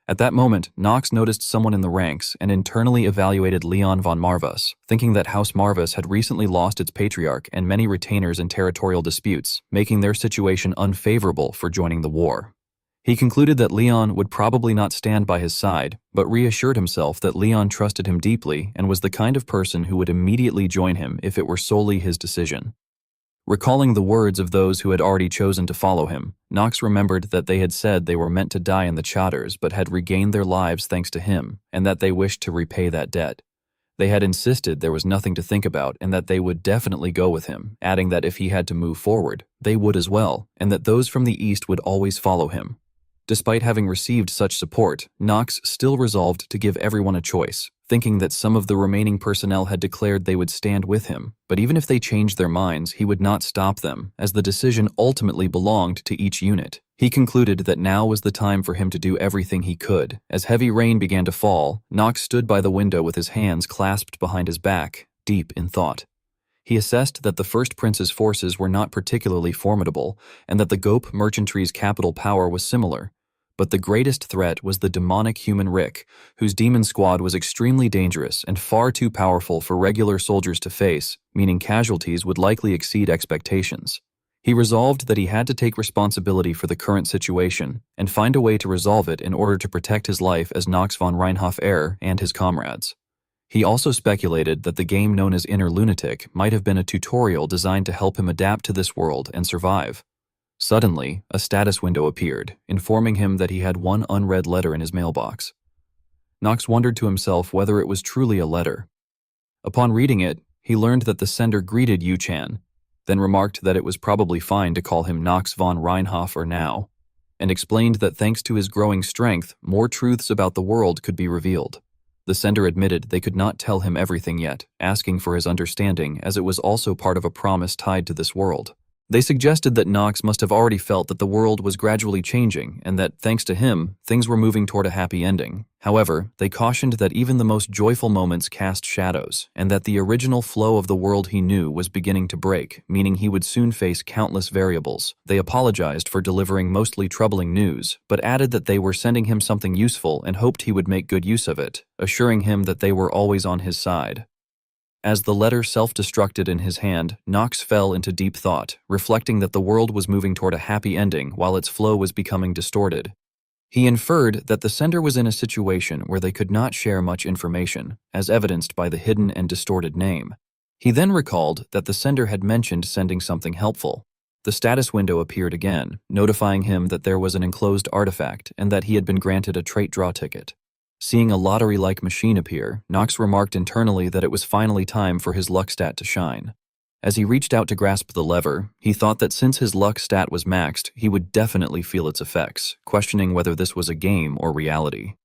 At that moment, Nox noticed someone in the ranks and internally evaluated Leon von Marvas, thinking that House Marvas had recently lost its patriarch and many retainers in territorial disputes, making their situation unfavorable for joining the war. He concluded that Leon would probably not stand by his side, but reassured himself that Leon trusted him deeply and was the kind of person who would immediately join him if it were solely his decision. Recalling the words of those who had already chosen to follow him, Nox remembered that they had said they were meant to die in the Chatters but had regained their lives thanks to him, and that they wished to repay that debt. They had insisted there was nothing to think about and that they would definitely go with him, adding that if he had to move forward, they would as well, and that those from the east would always follow him. Despite having received such support, Nox still resolved to give everyone a choice, thinking that some of the remaining personnel had declared they would stand with him, but even if they changed their minds, he would not stop them, as the decision ultimately belonged to each unit. He concluded that now was the time for him to do everything he could. As heavy rain began to fall, Nox stood by the window with his hands clasped behind his back, deep in thought. He assessed that the First Prince's forces were not particularly formidable, and that the Gope merchantry's capital power was similar. But the greatest threat was the demonic human Rick, whose demon squad was extremely dangerous and far too powerful for regular soldiers to face, meaning casualties would likely exceed expectations. He resolved that he had to take responsibility for the current situation and find a way to resolve it in order to protect his life as Nox von Reinhoff heir and his comrades. He also speculated that the game known as Lunatic might have been a tutorial designed to help him adapt to this world and survive. Suddenly, a status window appeared, informing him that he had one unread letter in his mailbox. Nox wondered to himself whether it was truly a letter. Upon reading it, he learned that the sender greeted Yu-chan, then remarked that it was probably fine to call him Nox von Reinhofer now, and explained that thanks to his growing strength, more truths about the world could be revealed. The sender admitted they could not tell him everything yet, asking for his understanding as it was also part of a promise tied to this world. They suggested that Nox must have already felt that the world was gradually changing and that, thanks to him, things were moving toward a happy ending. However, they cautioned that even the most joyful moments cast shadows, and that the original flow of the world he knew was beginning to break, meaning he would soon face countless variables. They apologized for delivering mostly troubling news, but added that they were sending him something useful and hoped he would make good use of it, assuring him that they were always on his side. As the letter self-destructed in his hand, Nox fell into deep thought, reflecting that the world was moving toward a happy ending while its flow was becoming distorted. He inferred that the sender was in a situation where they could not share much information, as evidenced by the hidden and distorted name. He then recalled that the sender had mentioned sending something helpful. The status window appeared again, notifying him that there was an enclosed artifact and that he had been granted a trait draw ticket. Seeing a lottery-like machine appear, Nox remarked internally that it was finally time for his luck stat to shine. As he reached out to grasp the lever, he thought that since his luck stat was maxed, he would definitely feel its effects, questioning whether this was a game or reality.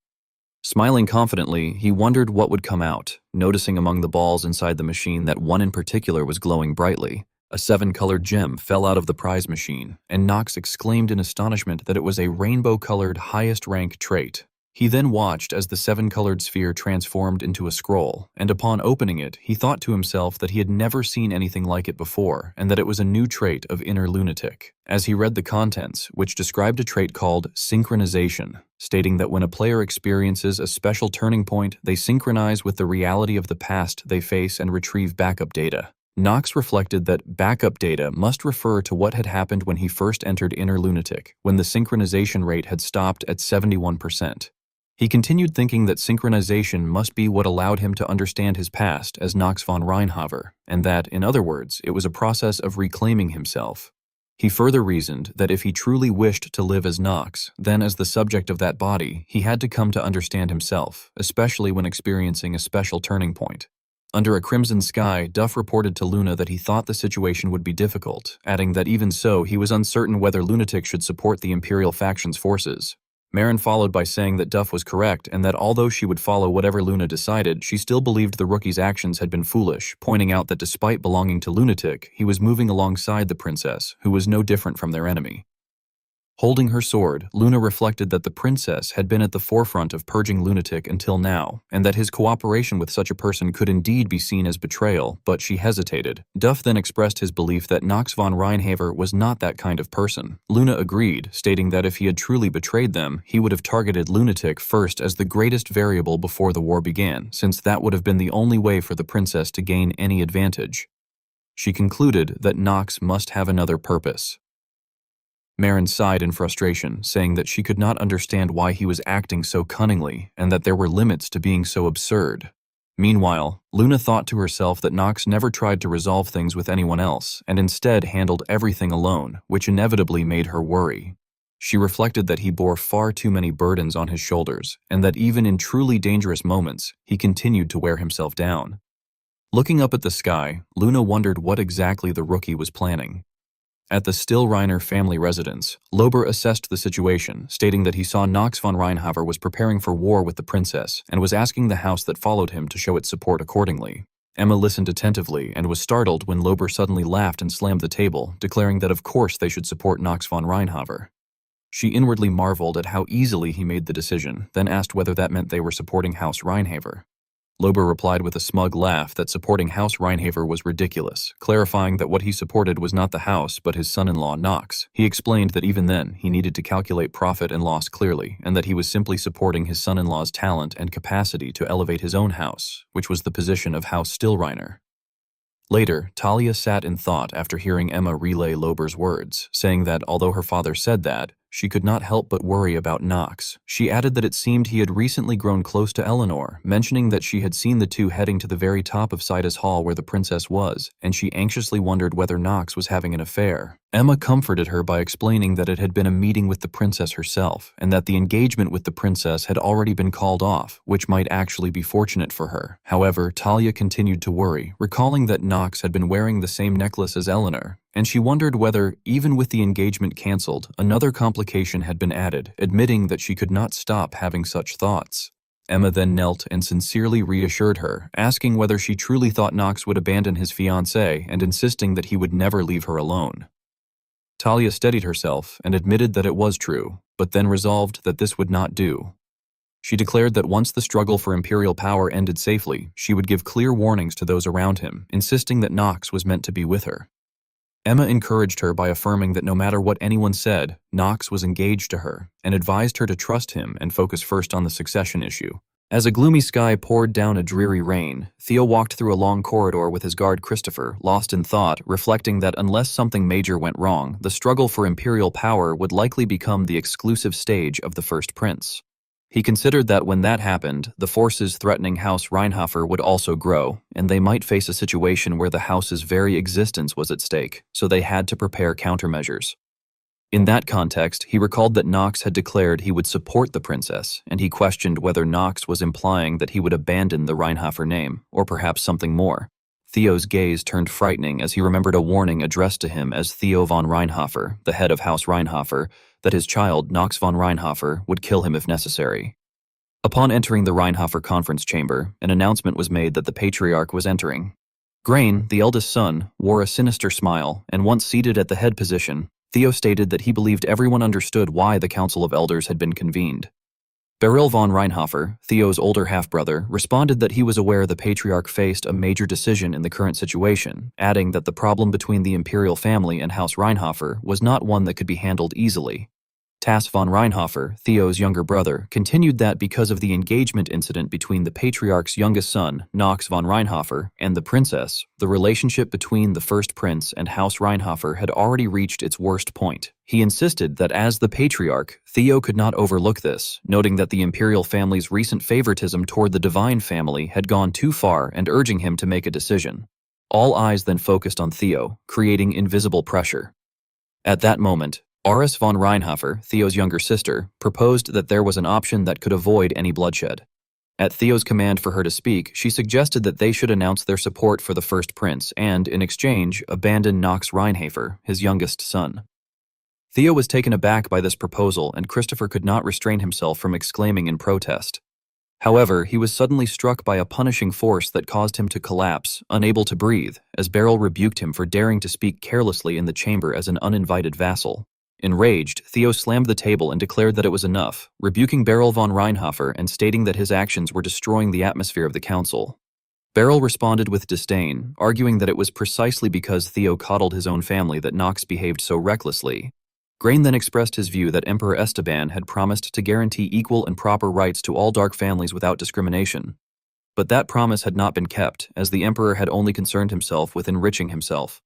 Smiling confidently, he wondered what would come out, noticing among the balls inside the machine that one in particular was glowing brightly. A 7-colored gem fell out of the prize machine, and Nox exclaimed in astonishment that it was a rainbow-colored highest-rank trait. He then watched as the 7-colored sphere transformed into a scroll, and upon opening it, he thought to himself that he had never seen anything like it before, and that it was a new trait of inner lunatic. As he read the contents, which described a trait called synchronization, stating that when a player experiences a special turning point, they synchronize with the reality of the past they face and retrieve backup data. Nox reflected that backup data must refer to what had happened when he first entered Inner Lunatic, when the synchronization rate had stopped at 71%. He continued thinking that synchronization must be what allowed him to understand his past as Nox von Reinhofer, and that, in other words, it was a process of reclaiming himself. He further reasoned that if he truly wished to live as Nox, then as the subject of that body, he had to come to understand himself, especially when experiencing a special turning point. Under a crimson sky, Duff reported to Luna that he thought the situation would be difficult, adding that even so, he was uncertain whether Lunatic should support the Imperial faction's forces. Marin followed by saying that Duff was correct and that although she would follow whatever Luna decided, she still believed the rookie's actions had been foolish, pointing out that despite belonging to Lunatic, he was moving alongside the princess, who was no different from their enemy. Holding her sword, Luna reflected that the princess had been at the forefront of purging Lunatic until now, and that his cooperation with such a person could indeed be seen as betrayal, but she hesitated. Duff then expressed his belief that Nox von Reinhaver was not that kind of person. Luna agreed, stating that if he had truly betrayed them, he would have targeted Lunatic first as the greatest variable before the war began, since that would have been the only way for the princess to gain any advantage. She concluded that Nox must have another purpose. Marin sighed in frustration, saying that she could not understand why he was acting so cunningly and that there were limits to being so absurd. Meanwhile, Luna thought to herself that Nox never tried to resolve things with anyone else and instead handled everything alone, which inevitably made her worry. She reflected that he bore far too many burdens on his shoulders and that even in truly dangerous moments, he continued to wear himself down. Looking up at the sky, Luna wondered what exactly the rookie was planning. At the Stillreiner family residence, Lober assessed the situation, stating that he saw Nox von Reinhaver was preparing for war with the princess and was asking the house that followed him to show its support accordingly. Emma listened attentively and was startled when Lober suddenly laughed and slammed the table, declaring that of course they should support Nox von Reinhaver. She inwardly marveled at how easily he made the decision, then asked whether that meant they were supporting House Reinhaver. Lober replied with a smug laugh that supporting House Reinhaver was ridiculous, clarifying that what he supported was not the house but his son-in-law Nox. He explained that even then, he needed to calculate profit and loss clearly, and that he was simply supporting his son-in-law's talent and capacity to elevate his own house, which was the position of House Stillreiner. Later, Talia sat in thought after hearing Emma relay Lober's words, saying that although her father said that, she could not help but worry about Nox. She added that it seemed he had recently grown close to Eleanor, mentioning that she had seen the two heading to the very top of Sida's hall where the princess was, and she anxiously wondered whether Nox was having an affair. Emma comforted her by explaining that it had been a meeting with the princess herself, and that the engagement with the princess had already been called off, which might actually be fortunate for her. However, Talia continued to worry, recalling that Nox had been wearing the same necklace as Eleanor, and she wondered whether, even with the engagement cancelled, another complication had been added, admitting that she could not stop having such thoughts. Emma then knelt and sincerely reassured her, asking whether she truly thought Nox would abandon his fiancée and insisting that he would never leave her alone. Talia steadied herself and admitted that it was true, but then resolved that this would not do. She declared that once the struggle for imperial power ended safely, she would give clear warnings to those around him, insisting that Nox was meant to be with her. Emma encouraged her by affirming that no matter what anyone said, Nox was engaged to her, and advised her to trust him and focus first on the succession issue. As a gloomy sky poured down a dreary rain, Theo walked through a long corridor with his guard Christopher, lost in thought, reflecting that unless something major went wrong, the struggle for imperial power would likely become the exclusive stage of the first prince. He considered that when that happened, the forces threatening House Reinhaver would also grow, and they might face a situation where the house's very existence was at stake, so they had to prepare countermeasures. In that context, he recalled that Nox had declared he would support the princess, and he questioned whether Nox was implying that he would abandon the Reinhaver name, or perhaps something more. Theo's gaze turned frightening as he remembered a warning addressed to him as Theo von Reinhaver, the head of House Reinhaver, that his child, Nox von Reinhaver, would kill him if necessary. Upon entering the Reinhaver conference chamber, an announcement was made that the patriarch was entering. Grain, the eldest son, wore a sinister smile, and once seated at the head position, Theo stated that he believed everyone understood why the Council of Elders had been convened. Beryl von Reinhaver, Theo's older half-brother, responded that he was aware the patriarch faced a major decision in the current situation, adding that the problem between the imperial family and House Reinhaver was not one that could be handled easily. Tass von Reinhaver, Theo's younger brother, continued that because of the engagement incident between the patriarch's youngest son, Nox von Reinhaver, and the princess, the relationship between the first prince and House Reinhaver had already reached its worst point. He insisted that as the patriarch, Theo could not overlook this, noting that the imperial family's recent favoritism toward the divine family had gone too far and urging him to make a decision. All eyes then focused on Theo, creating invisible pressure. At that moment, Aris von Reinhofer, Theo's younger sister, proposed that there was an option that could avoid any bloodshed. At Theo's command for her to speak, she suggested that they should announce their support for the first prince and, in exchange, abandon Knox Reinhofer, his youngest son. Theo was taken aback by this proposal, and Christopher could not restrain himself from exclaiming in protest. However, he was suddenly struck by a punishing force that caused him to collapse, unable to breathe, as Beryl rebuked him for daring to speak carelessly in the chamber as an uninvited vassal. Enraged, Theo slammed the table and declared that it was enough, rebuking Beryl von Reinhofer and stating that his actions were destroying the atmosphere of the council. Beryl responded with disdain, arguing that it was precisely because Theo coddled his own family that Knox behaved so recklessly. Grain then expressed his view that Emperor Esteban had promised to guarantee equal and proper rights to all dark families without discrimination. But that promise had not been kept, as the emperor had only concerned himself with enriching himself.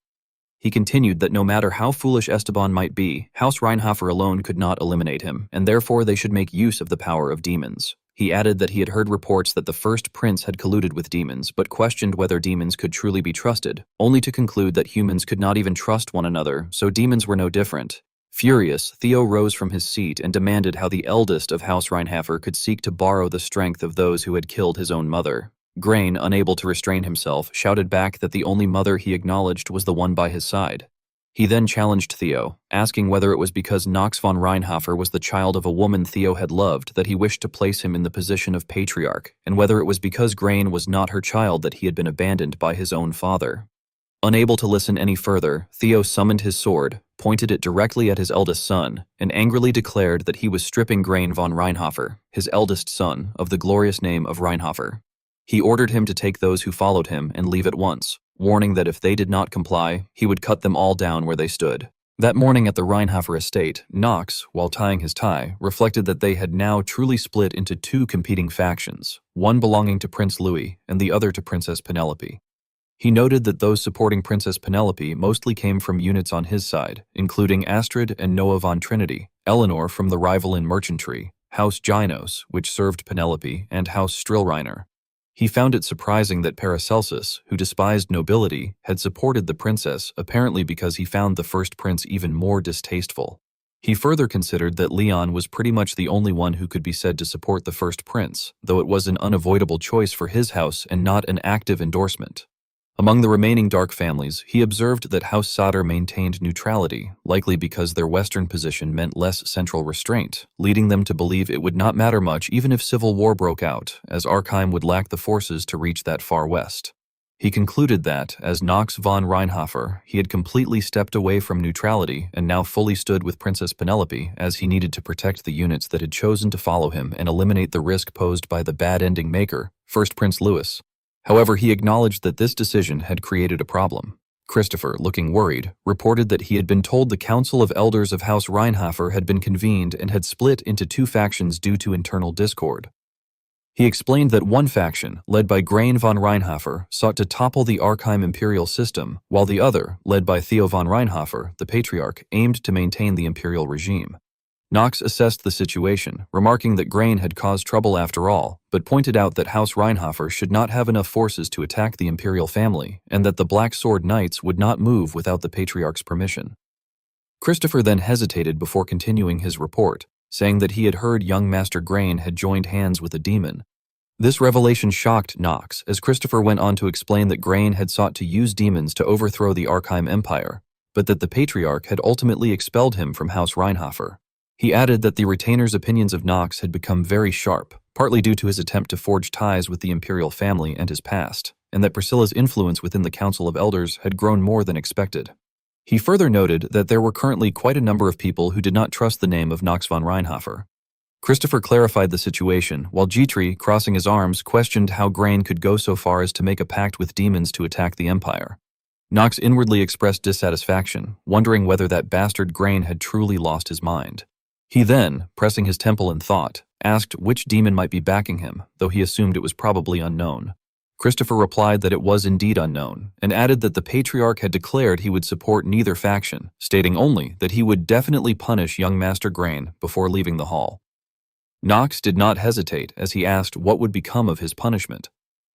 He continued that no matter how foolish Esteban might be, House Reinhofer alone could not eliminate him, and therefore they should make use of the power of demons. He added that he had heard reports that the first prince had colluded with demons, but questioned whether demons could truly be trusted, only to conclude that humans could not even trust one another, so demons were no different. Furious, Theo rose from his seat and demanded how the eldest of House Reinhofer could seek to borrow the strength of those who had killed his own mother. Grain, unable to restrain himself, shouted back that the only mother he acknowledged was the one by his side. He then challenged Theo, asking whether it was because Knox von Reinhofer was the child of a woman Theo had loved that he wished to place him in the position of patriarch, and whether it was because Grain was not her child that he had been abandoned by his own father. Unable to listen any further, Theo summoned his sword, pointed it directly at his eldest son, and angrily declared that he was stripping Grain von Reinhofer, his eldest son, of the glorious name of Reinhofer. He ordered him to take those who followed him and leave at once, warning that if they did not comply, he would cut them all down where they stood. That morning at the Reinhofer estate, Knox, while tying his tie, reflected that they had now truly split into two competing factions, one belonging to Prince Louis and the other to Princess Penelope. He noted that those supporting Princess Penelope mostly came from units on his side, including Astrid and Noah von Trinity, Eleanor from the rival in merchantry, House Gynos, which served Penelope, and House Strillreiner. He found it surprising that Paracelsus, who despised nobility, had supported the princess, apparently because he found the first prince even more distasteful. He further considered that Leon was pretty much the only one who could be said to support the first prince, though it was an unavoidable choice for his house and not an active endorsement. Among the remaining dark families, he observed that House Sader maintained neutrality, likely because their western position meant less central restraint, leading them to believe it would not matter much even if civil war broke out, as Arkheim would lack the forces to reach that far west. He concluded that, as Knox von Reinhofer, he had completely stepped away from neutrality and now fully stood with Princess Penelope, as he needed to protect the units that had chosen to follow him and eliminate the risk posed by the bad-ending maker, First Prince Louis. However, he acknowledged that this decision had created a problem. Christopher, looking worried, reported that he had been told the Council of Elders of House Reinhofer had been convened and had split into two factions due to internal discord. He explained that one faction, led by Grain von Reinhofer, sought to topple the Arkheim imperial system, while the other, led by Theo von Reinhofer, the Patriarch, aimed to maintain the imperial regime. Knox assessed the situation, remarking that Grain had caused trouble after all, but pointed out that House Reinhofer should not have enough forces to attack the imperial family, and that the Black Sword Knights would not move without the Patriarch's permission. Christopher then hesitated before continuing his report, saying that he had heard young Master Grain had joined hands with a demon. This revelation shocked Knox, as Christopher went on to explain that Grain had sought to use demons to overthrow the Arkheim Empire, but that the Patriarch had ultimately expelled him from House Reinhofer. He added that the retainer's opinions of Knox had become very sharp, partly due to his attempt to forge ties with the imperial family and his past, and that Priscilla's influence within the Council of Elders had grown more than expected. He further noted that there were currently quite a number of people who did not trust the name of Knox von Reinhofer. Christopher clarified the situation, while Gitri, crossing his arms, questioned how Grain could go so far as to make a pact with demons to attack the Empire. Knox inwardly expressed dissatisfaction, wondering whether that bastard Grain had truly lost his mind. He then, pressing his temple in thought, asked which demon might be backing him, though he assumed it was probably unknown. Christopher replied that it was indeed unknown, and added that the Patriarch had declared he would support neither faction, stating only that he would definitely punish young Master Grain before leaving the hall. Knox did not hesitate as he asked what would become of his punishment.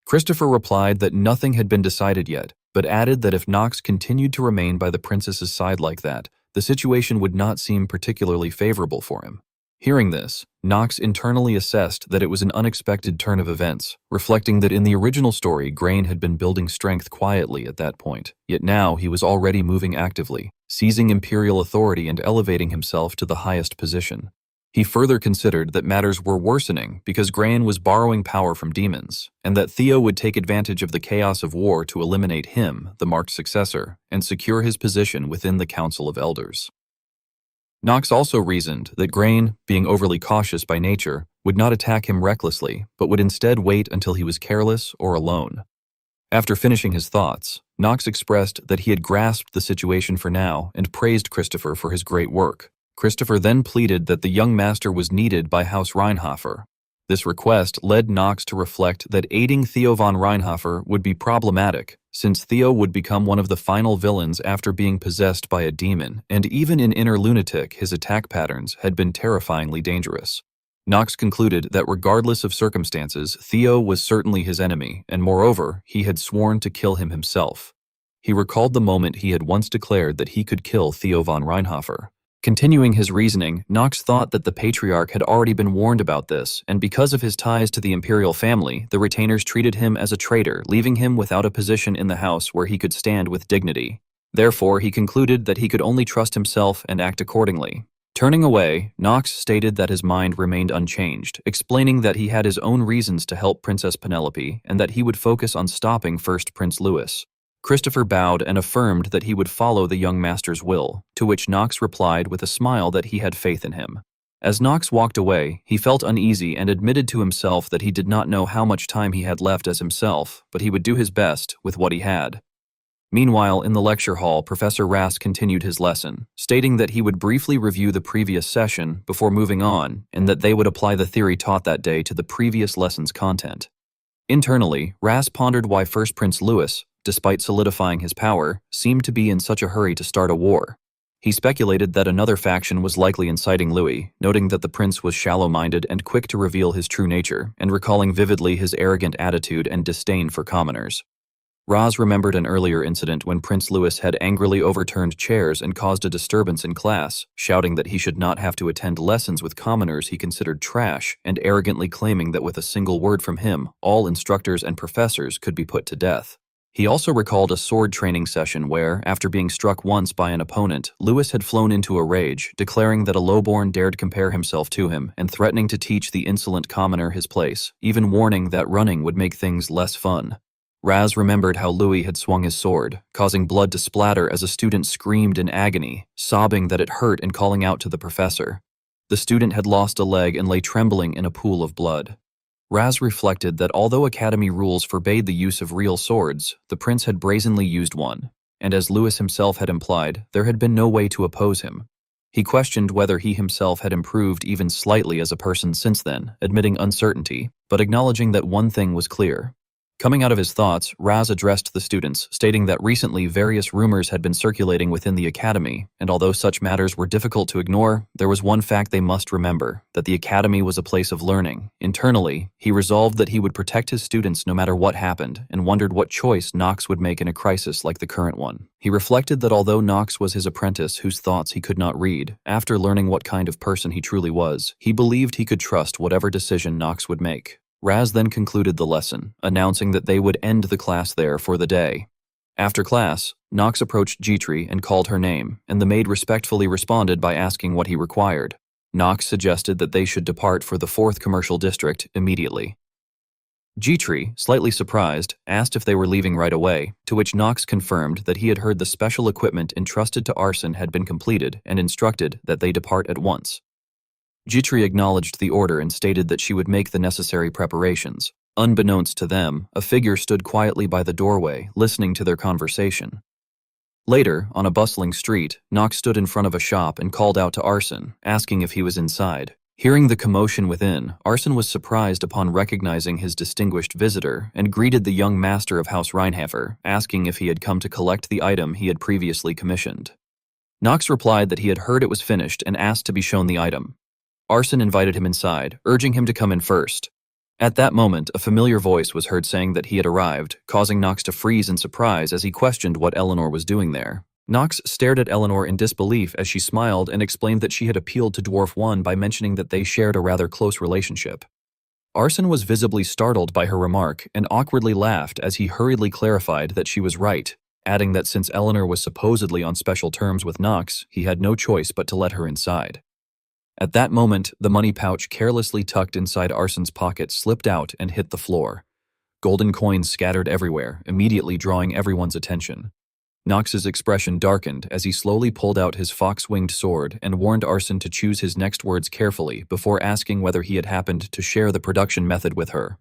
Christopher replied that nothing had been decided yet, but added that if Knox continued to remain by the princess's side like that, the situation would not seem particularly favorable for him. Hearing this, Knox internally assessed that it was an unexpected turn of events, reflecting that in the original story, Grain had been building strength quietly at that point, yet now he was already moving actively, seizing imperial authority and elevating himself to the highest position. He further considered that matters were worsening because Grain was borrowing power from demons, and that Theo would take advantage of the chaos of war to eliminate him, the marked successor, and secure his position within the Council of Elders. Knox also reasoned that Grain, being overly cautious by nature, would not attack him recklessly, but would instead wait until he was careless or alone. After finishing his thoughts, Knox expressed that he had grasped the situation for now and praised Christopher for his great work. Christopher then pleaded that the young master was needed by House Reinhofer. This request led Knox to reflect that aiding Theo von Reinhofer would be problematic, since Theo would become one of the final villains after being possessed by a demon, and even in Inner Lunatic, his attack patterns had been terrifyingly dangerous. Knox concluded that regardless of circumstances, Theo was certainly his enemy, and moreover, he had sworn to kill him himself. He recalled the moment he had once declared that he could kill Theo von Reinhofer. Continuing his reasoning, Knox thought that the Patriarch had already been warned about this, and because of his ties to the imperial family, the retainers treated him as a traitor, leaving him without a position in the house where he could stand with dignity. Therefore, he concluded that he could only trust himself and act accordingly. Turning away, Knox stated that his mind remained unchanged, explaining that he had his own reasons to help Princess Penelope and that he would focus on stopping first Prince Louis. Christopher bowed and affirmed that he would follow the young master's will, to which Knox replied with a smile that he had faith in him. As Knox walked away, he felt uneasy and admitted to himself that he did not know how much time he had left as himself, but he would do his best with what he had. Meanwhile, in the lecture hall, Professor Ras continued his lesson, stating that he would briefly review the previous session before moving on, and that they would apply the theory taught that day to the previous lesson's content. Internally, Ras pondered why first Prince Louis, despite solidifying his power, seemed to be in such a hurry to start a war. He speculated that another faction was likely inciting Louis, noting that the prince was shallow-minded and quick to reveal his true nature, and recalling vividly his arrogant attitude and disdain for commoners. Raz remembered an earlier incident when Prince Louis had angrily overturned chairs and caused a disturbance in class, shouting that he should not have to attend lessons with commoners he considered trash, and arrogantly claiming that with a single word from him, all instructors and professors could be put to death. He also recalled a sword training session where, after being struck once by an opponent, Louis had flown into a rage, declaring that a lowborn dared compare himself to him and threatening to teach the insolent commoner his place, even warning that running would make things less fun. Raz remembered how Louis had swung his sword, causing blood to splatter as a student screamed in agony, sobbing that it hurt and calling out to the professor. The student had lost a leg and lay trembling in a pool of blood. Raz reflected that although Academy rules forbade the use of real swords, the prince had brazenly used one, and as Louis himself had implied, there had been no way to oppose him. He questioned whether he himself had improved even slightly as a person since then, admitting uncertainty, but acknowledging that one thing was clear. Coming out of his thoughts, Raz addressed the students, stating that recently various rumors had been circulating within the academy, and although such matters were difficult to ignore, there was one fact they must remember, that the academy was a place of learning. Internally, he resolved that he would protect his students no matter what happened, and wondered what choice Knox would make in a crisis like the current one. He reflected that although Knox was his apprentice whose thoughts he could not read, after learning what kind of person he truly was, he believed he could trust whatever decision Knox would make. Raz then concluded the lesson, announcing that they would end the class there for the day. After class, Knox approached Jitri and called her name, and the maid respectfully responded by asking what he required. Knox suggested that they should depart for the 4th Commercial District immediately. Jitri, slightly surprised, asked if they were leaving right away, to which Knox confirmed that he had heard the special equipment entrusted to Arson had been completed and instructed that they depart at once. Jitri acknowledged the order and stated that she would make the necessary preparations. Unbeknownst to them, a figure stood quietly by the doorway, listening to their conversation. Later, on a bustling street, Knox stood in front of a shop and called out to Arson, asking if he was inside. Hearing the commotion within, Arson was surprised upon recognizing his distinguished visitor and greeted the young master of House Reinhofer, asking if he had come to collect the item he had previously commissioned. Knox replied that he had heard it was finished and asked to be shown the item. Arson invited him inside, urging him to come in first. At that moment, a familiar voice was heard saying that he had arrived, causing Knox to freeze in surprise as he questioned what Eleanor was doing there. Nox stared at Eleanor in disbelief as she smiled and explained that she had appealed to Dwarf 1 by mentioning that they shared a rather close relationship. Arson was visibly startled by her remark and awkwardly laughed as he hurriedly clarified that she was right, adding that since Eleanor was supposedly on special terms with Nox, he had no choice but to let her inside. At that moment, the money pouch carelessly tucked inside Arson's pocket slipped out and hit the floor. Golden coins scattered everywhere, immediately drawing everyone's attention. Nox's expression darkened as he slowly pulled out his fox-winged sword and warned Arson to choose his next words carefully before asking whether he had happened to share the production method with her.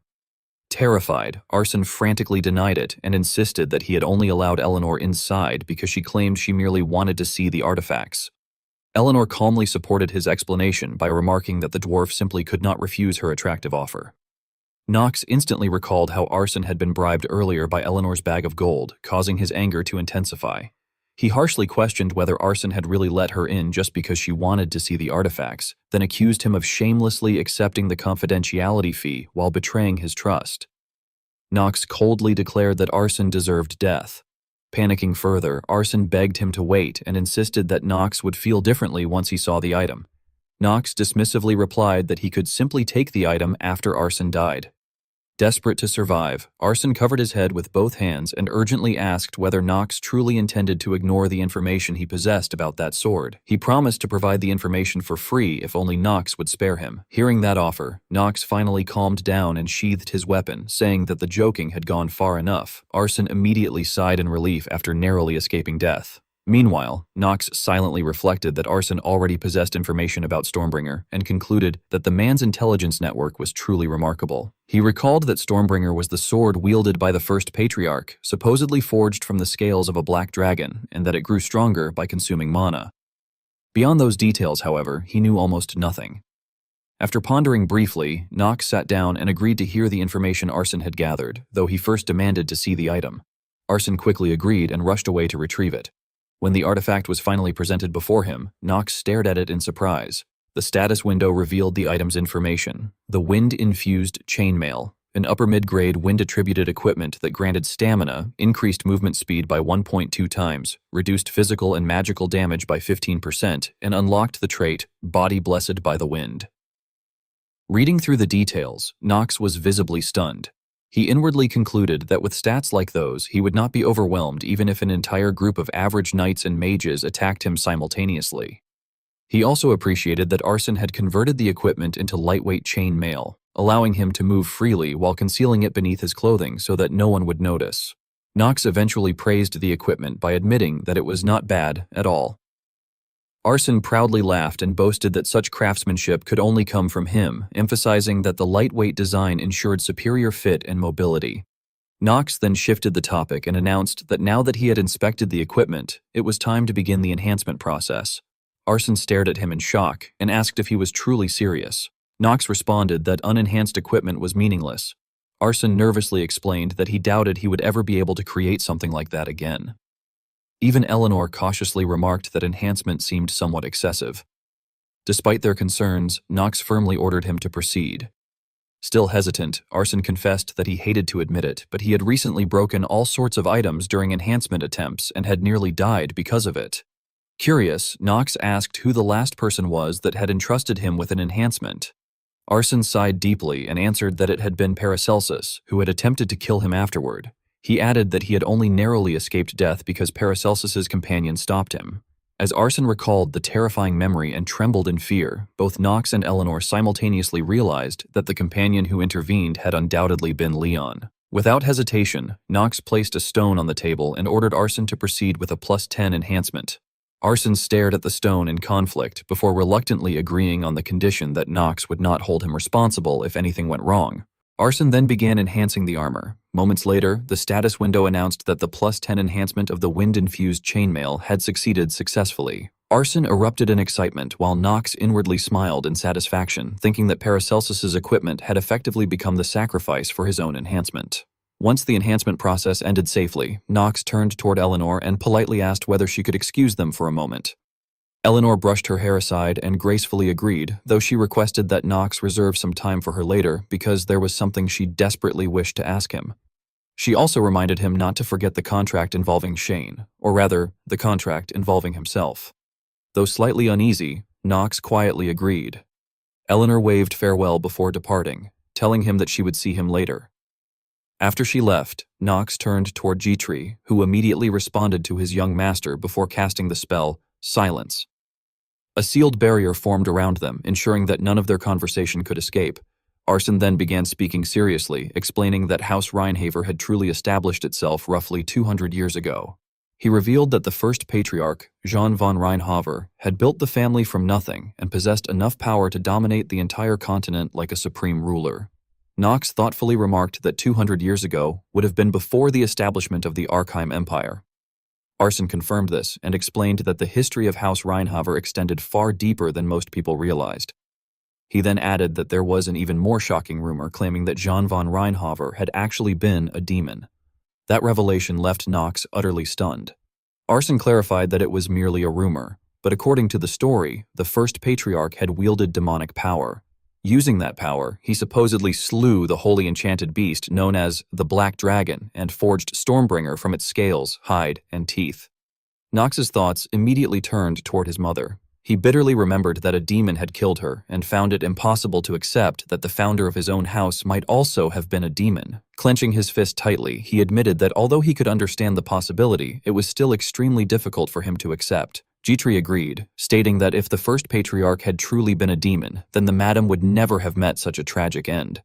Terrified, Arson frantically denied it and insisted that he had only allowed Eleanor inside because she claimed she merely wanted to see the artifacts. Eleanor calmly supported his explanation by remarking that the dwarf simply could not refuse her attractive offer. Nox instantly recalled how Arson had been bribed earlier by Eleanor's bag of gold, causing his anger to intensify. He harshly questioned whether Arson had really let her in just because she wanted to see the artifacts, then accused him of shamelessly accepting the confidentiality fee while betraying his trust. Nox coldly declared that Arson deserved death. Panicking further, Arson begged him to wait and insisted that Nox would feel differently once he saw the item. Nox dismissively replied that he could simply take the item after Arson died. Desperate to survive, Arson covered his head with both hands and urgently asked whether Nox truly intended to ignore the information he possessed about that sword. He promised to provide the information for free if only Nox would spare him. Hearing that offer, Nox finally calmed down and sheathed his weapon, saying that the joking had gone far enough. Arson immediately sighed in relief after narrowly escaping death. Meanwhile, Nox silently reflected that Arson already possessed information about Stormbringer and concluded that the man's intelligence network was truly remarkable. He recalled that Stormbringer was the sword wielded by the first patriarch, supposedly forged from the scales of a black dragon, and that it grew stronger by consuming mana. Beyond those details, however, he knew almost nothing. After pondering briefly, Nox sat down and agreed to hear the information Arson had gathered, though he first demanded to see the item. Arson quickly agreed and rushed away to retrieve it. When the artifact was finally presented before him, Nox stared at it in surprise. The status window revealed the item's information: the wind-infused chainmail, an upper mid-grade wind-attributed equipment that granted stamina, increased movement speed by 1.2 times, reduced physical and magical damage by 15%, and unlocked the trait, Body Blessed by the Wind. Reading through the details, Nox was visibly stunned. He inwardly concluded that with stats like those, he would not be overwhelmed even if an entire group of average knights and mages attacked him simultaneously. He also appreciated that Arson had converted the equipment into lightweight chain mail, allowing him to move freely while concealing it beneath his clothing so that no one would notice. Nox eventually praised the equipment by admitting that it was not bad at all. Arson proudly laughed and boasted that such craftsmanship could only come from him, emphasizing that the lightweight design ensured superior fit and mobility. Nox then shifted the topic and announced that now that he had inspected the equipment, it was time to begin the enhancement process. Arson stared at him in shock and asked if he was truly serious. Nox responded that unenhanced equipment was meaningless. Arson nervously explained that he doubted he would ever be able to create something like that again. Even Eleanor cautiously remarked that enhancement seemed somewhat excessive. Despite their concerns, Nox firmly ordered him to proceed. Still hesitant, Arson confessed that he hated to admit it, but he had recently broken all sorts of items during enhancement attempts and had nearly died because of it. Curious, Nox asked who the last person was that had entrusted him with an enhancement. Arson sighed deeply and answered that it had been Paracelsus, who had attempted to kill him afterward. He added that he had only narrowly escaped death because Paracelsus's companion stopped him. As Arson recalled the terrifying memory and trembled in fear, both Nox and Eleanor simultaneously realized that the companion who intervened had undoubtedly been Leon. Without hesitation, Nox placed a stone on the table and ordered Arson to proceed with a +10 enhancement. Arson stared at the stone in conflict before reluctantly agreeing on the condition that Nox would not hold him responsible if anything went wrong. Arson then began enhancing the armor. Moments later, the status window announced that the +10 enhancement of the wind-infused chainmail had succeeded successfully. Arson erupted in excitement while Nox inwardly smiled in satisfaction, thinking that Paracelsus's equipment had effectively become the sacrifice for his own enhancement. Once the enhancement process ended safely, Nox turned toward Eleanor and politely asked whether she could excuse them for a moment. Eleanor brushed her hair aside and gracefully agreed, though she requested that Nox reserve some time for her later because there was something she desperately wished to ask him. She also reminded him not to forget the contract involving Shane, or rather, the contract involving himself. Though slightly uneasy, Knox quietly agreed. Eleanor waved farewell before departing, telling him that she would see him later. After she left, Knox turned toward G-Tree, who immediately responded to his young master before casting the spell, Silence. A sealed barrier formed around them, ensuring that none of their conversation could escape. Arson then began speaking seriously, explaining that House Reinhaver had truly established itself roughly 200 years ago. He revealed that the first patriarch, Jean von Reinhaver, had built the family from nothing and possessed enough power to dominate the entire continent like a supreme ruler. Knox thoughtfully remarked that 200 years ago would have been before the establishment of the Arkheim Empire. Arson confirmed this and explained that the history of House Reinhaver extended far deeper than most people realized. He then added that there was an even more shocking rumor claiming that Jean von Reinhaver had actually been a demon. That revelation left Knox utterly stunned. Arson clarified that it was merely a rumor, but according to the story, the first patriarch had wielded demonic power. Using that power, he supposedly slew the holy enchanted beast known as the Black Dragon and forged Stormbringer from its scales, hide, and teeth. Knox's thoughts immediately turned toward his mother. He bitterly remembered that a demon had killed her and found it impossible to accept that the founder of his own house might also have been a demon. Clenching his fist tightly, he admitted that although he could understand the possibility, it was still extremely difficult for him to accept. G-Tree agreed, stating that if the first patriarch had truly been a demon, then the madam would never have met such a tragic end.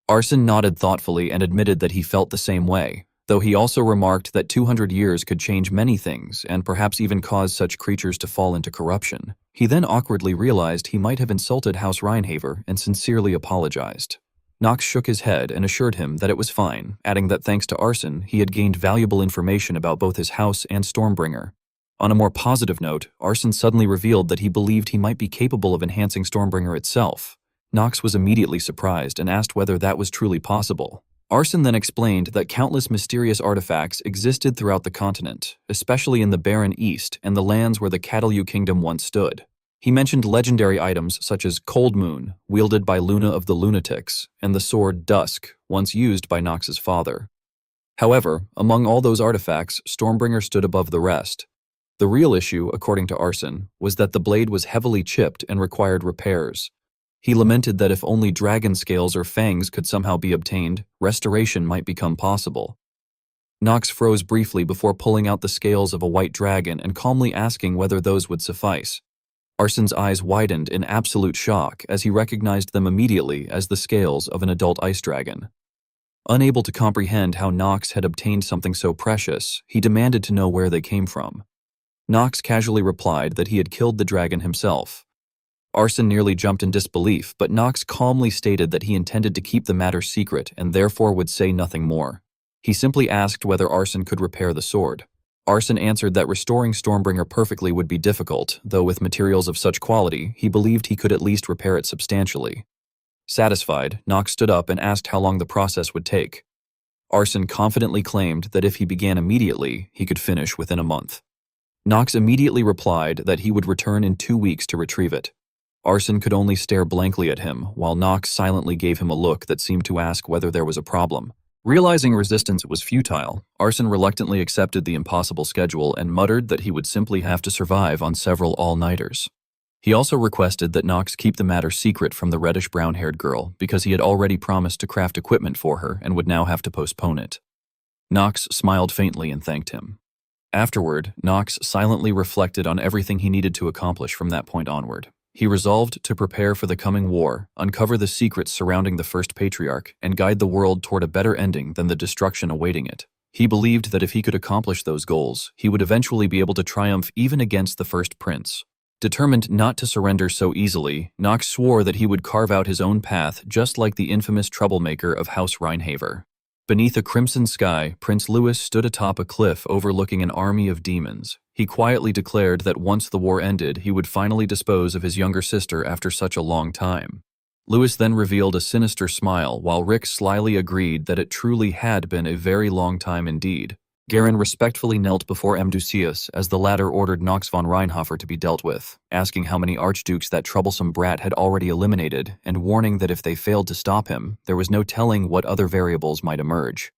Arson nodded thoughtfully and admitted that he felt the same way, though he also remarked that 200 years could change many things and perhaps even cause such creatures to fall into corruption. He then awkwardly realized he might have insulted House Reinhaver and sincerely apologized. Knox shook his head and assured him that it was fine, adding that thanks to Arson, he had gained valuable information about both his house and Stormbringer. On a more positive note, Arson suddenly revealed that he believed he might be capable of enhancing Stormbringer itself. Knox was immediately surprised and asked whether that was truly possible. Arson then explained that countless mysterious artifacts existed throughout the continent, especially in the barren east and the lands where the Catalu Kingdom once stood. He mentioned legendary items such as Cold Moon, wielded by Luna of the Lunatics, and the sword Dusk, once used by Knox's father. However, among all those artifacts, Stormbringer stood above the rest. The real issue, according to Arson, was that the blade was heavily chipped and required repairs. He lamented that if only dragon scales or fangs could somehow be obtained, restoration might become possible. Knox froze briefly before pulling out the scales of a white dragon and calmly asking whether those would suffice. Arson's eyes widened in absolute shock as he recognized them immediately as the scales of an adult ice dragon. Unable to comprehend how Knox had obtained something so precious, he demanded to know where they came from. Knox casually replied that he had killed the dragon himself. Arson nearly jumped in disbelief, but Knox calmly stated that he intended to keep the matter secret and therefore would say nothing more. He simply asked whether Arson could repair the sword. Arson answered that restoring Stormbringer perfectly would be difficult, though with materials of such quality, he believed he could at least repair it substantially. Satisfied, Knox stood up and asked how long the process would take. Arson confidently claimed that if he began immediately, he could finish within a month. Knox immediately replied that he would return in 2 weeks to retrieve it. Arson could only stare blankly at him, while Knox silently gave him a look that seemed to ask whether there was a problem. Realizing resistance was futile, Arson reluctantly accepted the impossible schedule and muttered that he would simply have to survive on several all-nighters. He also requested that Knox keep the matter secret from the reddish-brown-haired girl because he had already promised to craft equipment for her and would now have to postpone it. Knox smiled faintly and thanked him. Afterward, Knox silently reflected on everything he needed to accomplish from that point onward. He resolved to prepare for the coming war, uncover the secrets surrounding the first patriarch, and guide the world toward a better ending than the destruction awaiting it. He believed that if he could accomplish those goals, he would eventually be able to triumph even against the first prince. Determined not to surrender so easily, Knox swore that he would carve out his own path just like the infamous troublemaker of House Reinhaver. Beneath a crimson sky, Prince Louis stood atop a cliff overlooking an army of demons. He quietly declared that once the war ended, he would finally dispose of his younger sister after such a long time. Louis then revealed a sinister smile, while Rick slyly agreed that it truly had been a very long time indeed. Garen respectfully knelt before Amdusius as the latter ordered Knox von Reinhofer to be dealt with, asking how many archdukes that troublesome brat had already eliminated, and warning that if they failed to stop him, there was no telling what other variables might emerge.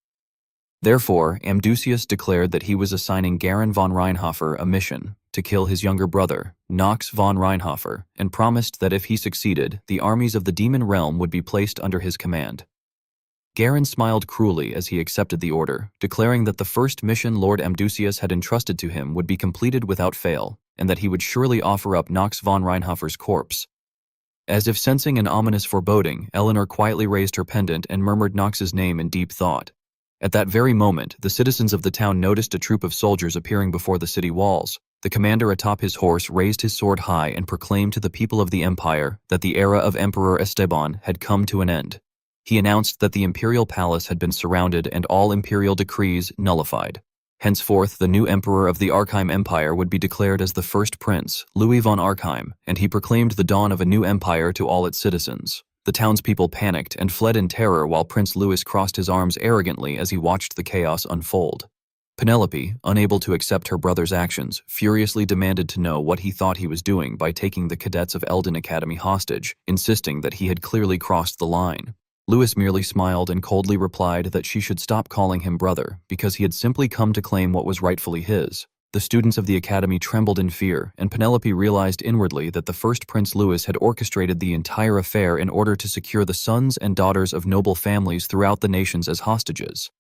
Therefore, Amdusius declared that he was assigning Garen von Reinhofer a mission to kill his younger brother, Nox von Reinhofer, and promised that if he succeeded, the armies of the demon realm would be placed under his command. Garen smiled cruelly as he accepted the order, declaring that the first mission Lord Amdusius had entrusted to him would be completed without fail, and that he would surely offer up Nox von Reinhofer's corpse. As if sensing an ominous foreboding, Eleanor quietly raised her pendant and murmured Nox's name in deep thought. At that very moment, the citizens of the town noticed a troop of soldiers appearing before the city walls. The commander atop his horse raised his sword high and proclaimed to the people of the empire that the era of Emperor Esteban had come to an end. He announced that the imperial palace had been surrounded and all imperial decrees nullified. Henceforth, the new emperor of the Archheim Empire would be declared as the first prince, Louis von Archheim, and he proclaimed the dawn of a new empire to all its citizens. The townspeople panicked and fled in terror while Prince Louis crossed his arms arrogantly as he watched the chaos unfold. Penelope, unable to accept her brother's actions, furiously demanded to know what he thought he was doing by taking the cadets of Eldon Academy hostage, insisting that he had clearly crossed the line. Louis merely smiled and coldly replied that she should stop calling him brother because he had simply come to claim what was rightfully his. The students of the academy trembled in fear, and Penelope realized inwardly that the first Prince Louis had orchestrated the entire affair in order to secure the sons and daughters of noble families throughout the nations as hostages.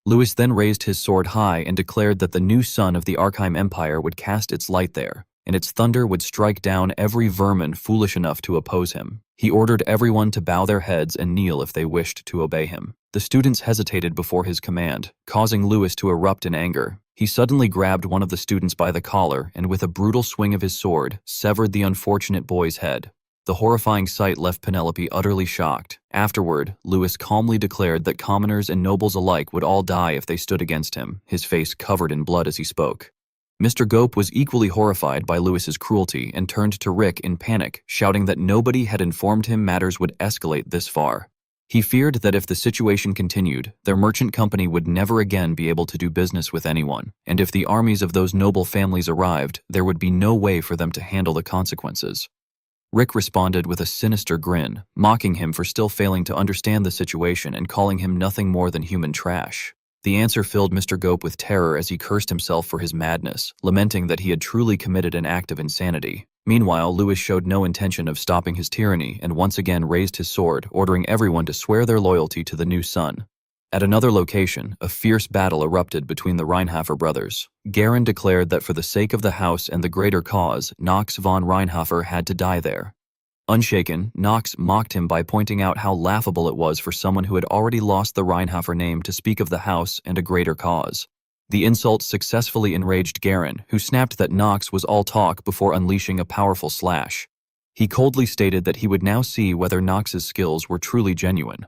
Louis then raised his sword high and declared that the new sun of the Archheim Empire would cast its light there, and its thunder would strike down every vermin foolish enough to oppose him. He ordered everyone to bow their heads and kneel if they wished to obey him. The students hesitated before his command, causing Louis to erupt in anger. He suddenly grabbed one of the students by the collar and with a brutal swing of his sword, severed the unfortunate boy's head. The horrifying sight left Penelope utterly shocked. Afterward, Louis calmly declared that commoners and nobles alike would all die if they stood against him, his face covered in blood as he spoke. Mr. Gope was equally horrified by Louis's cruelty and turned to Rick in panic, shouting that nobody had informed him matters would escalate this far. He feared that if the situation continued, their merchant company would never again be able to do business with anyone, and if the armies of those noble families arrived, there would be no way for them to handle the consequences. Rick responded with a sinister grin, mocking him for still failing to understand the situation and calling him nothing more than human trash. The answer filled Mr. Gope with terror as he cursed himself for his madness, lamenting that he had truly committed an act of insanity. Meanwhile, Louis showed no intention of stopping his tyranny and once again raised his sword, ordering everyone to swear their loyalty to the new sun. At another location, a fierce battle erupted between the Reinhofer brothers. Garen declared that for the sake of the house and the greater cause, Nox von Reinhofer had to die there. Unshaken, Nox mocked him by pointing out how laughable it was for someone who had already lost the Reinhofer name to speak of the house and a greater cause. The insult successfully enraged Garen, who snapped that Nox was all talk before unleashing a powerful slash. He coldly stated that he would now see whether Nox's skills were truly genuine.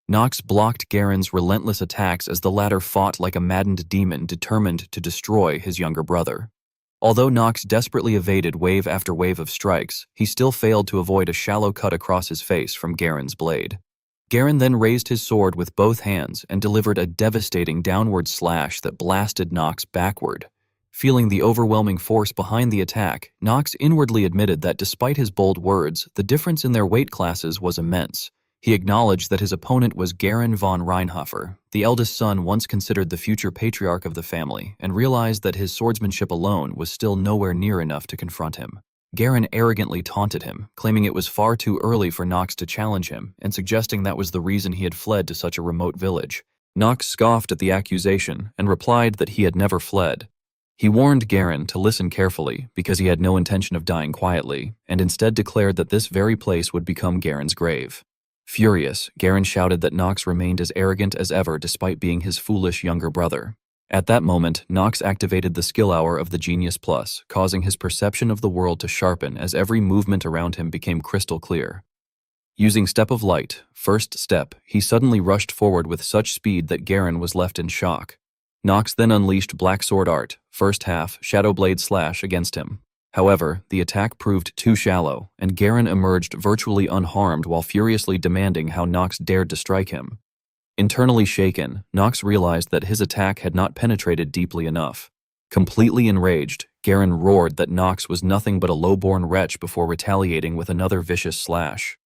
Nox blocked Garen's relentless attacks as the latter fought like a maddened demon determined to destroy his younger brother. Although Nox desperately evaded wave after wave of strikes, he still failed to avoid a shallow cut across his face from Garen's blade. Garen then raised his sword with both hands and delivered a devastating downward slash that blasted Nox backward. Feeling the overwhelming force behind the attack, Nox inwardly admitted that despite his bold words, the difference in their weight classes was immense. He acknowledged that his opponent was Garen von Reinhofer, the eldest son once considered the future patriarch of the family, and realized that his swordsmanship alone was still nowhere near enough to confront him. Garen arrogantly taunted him, claiming it was far too early for Nox to challenge him, and suggesting that was the reason he had fled to such a remote village. Nox scoffed at the accusation and replied that he had never fled. He warned Garen to listen carefully because he had no intention of dying quietly, and instead declared that this very place would become Garen's grave. Furious, Garen shouted that Nox remained as arrogant as ever despite being his foolish younger brother. At that moment, Nox activated the skill hour of the Genius Plus, causing his perception of the world to sharpen as every movement around him became crystal clear. Using Step of Light, first step, he suddenly rushed forward with such speed that Garen was left in shock. Nox then unleashed Black Sword Art, first half, Shadow Blade Slash against him. However, the attack proved too shallow, and Garen emerged virtually unharmed while furiously demanding how Nox dared to strike him. Internally shaken, Nox realized that his attack had not penetrated deeply enough. Completely enraged, Garen roared that Nox was nothing but a low-born wretch before retaliating with another vicious slash.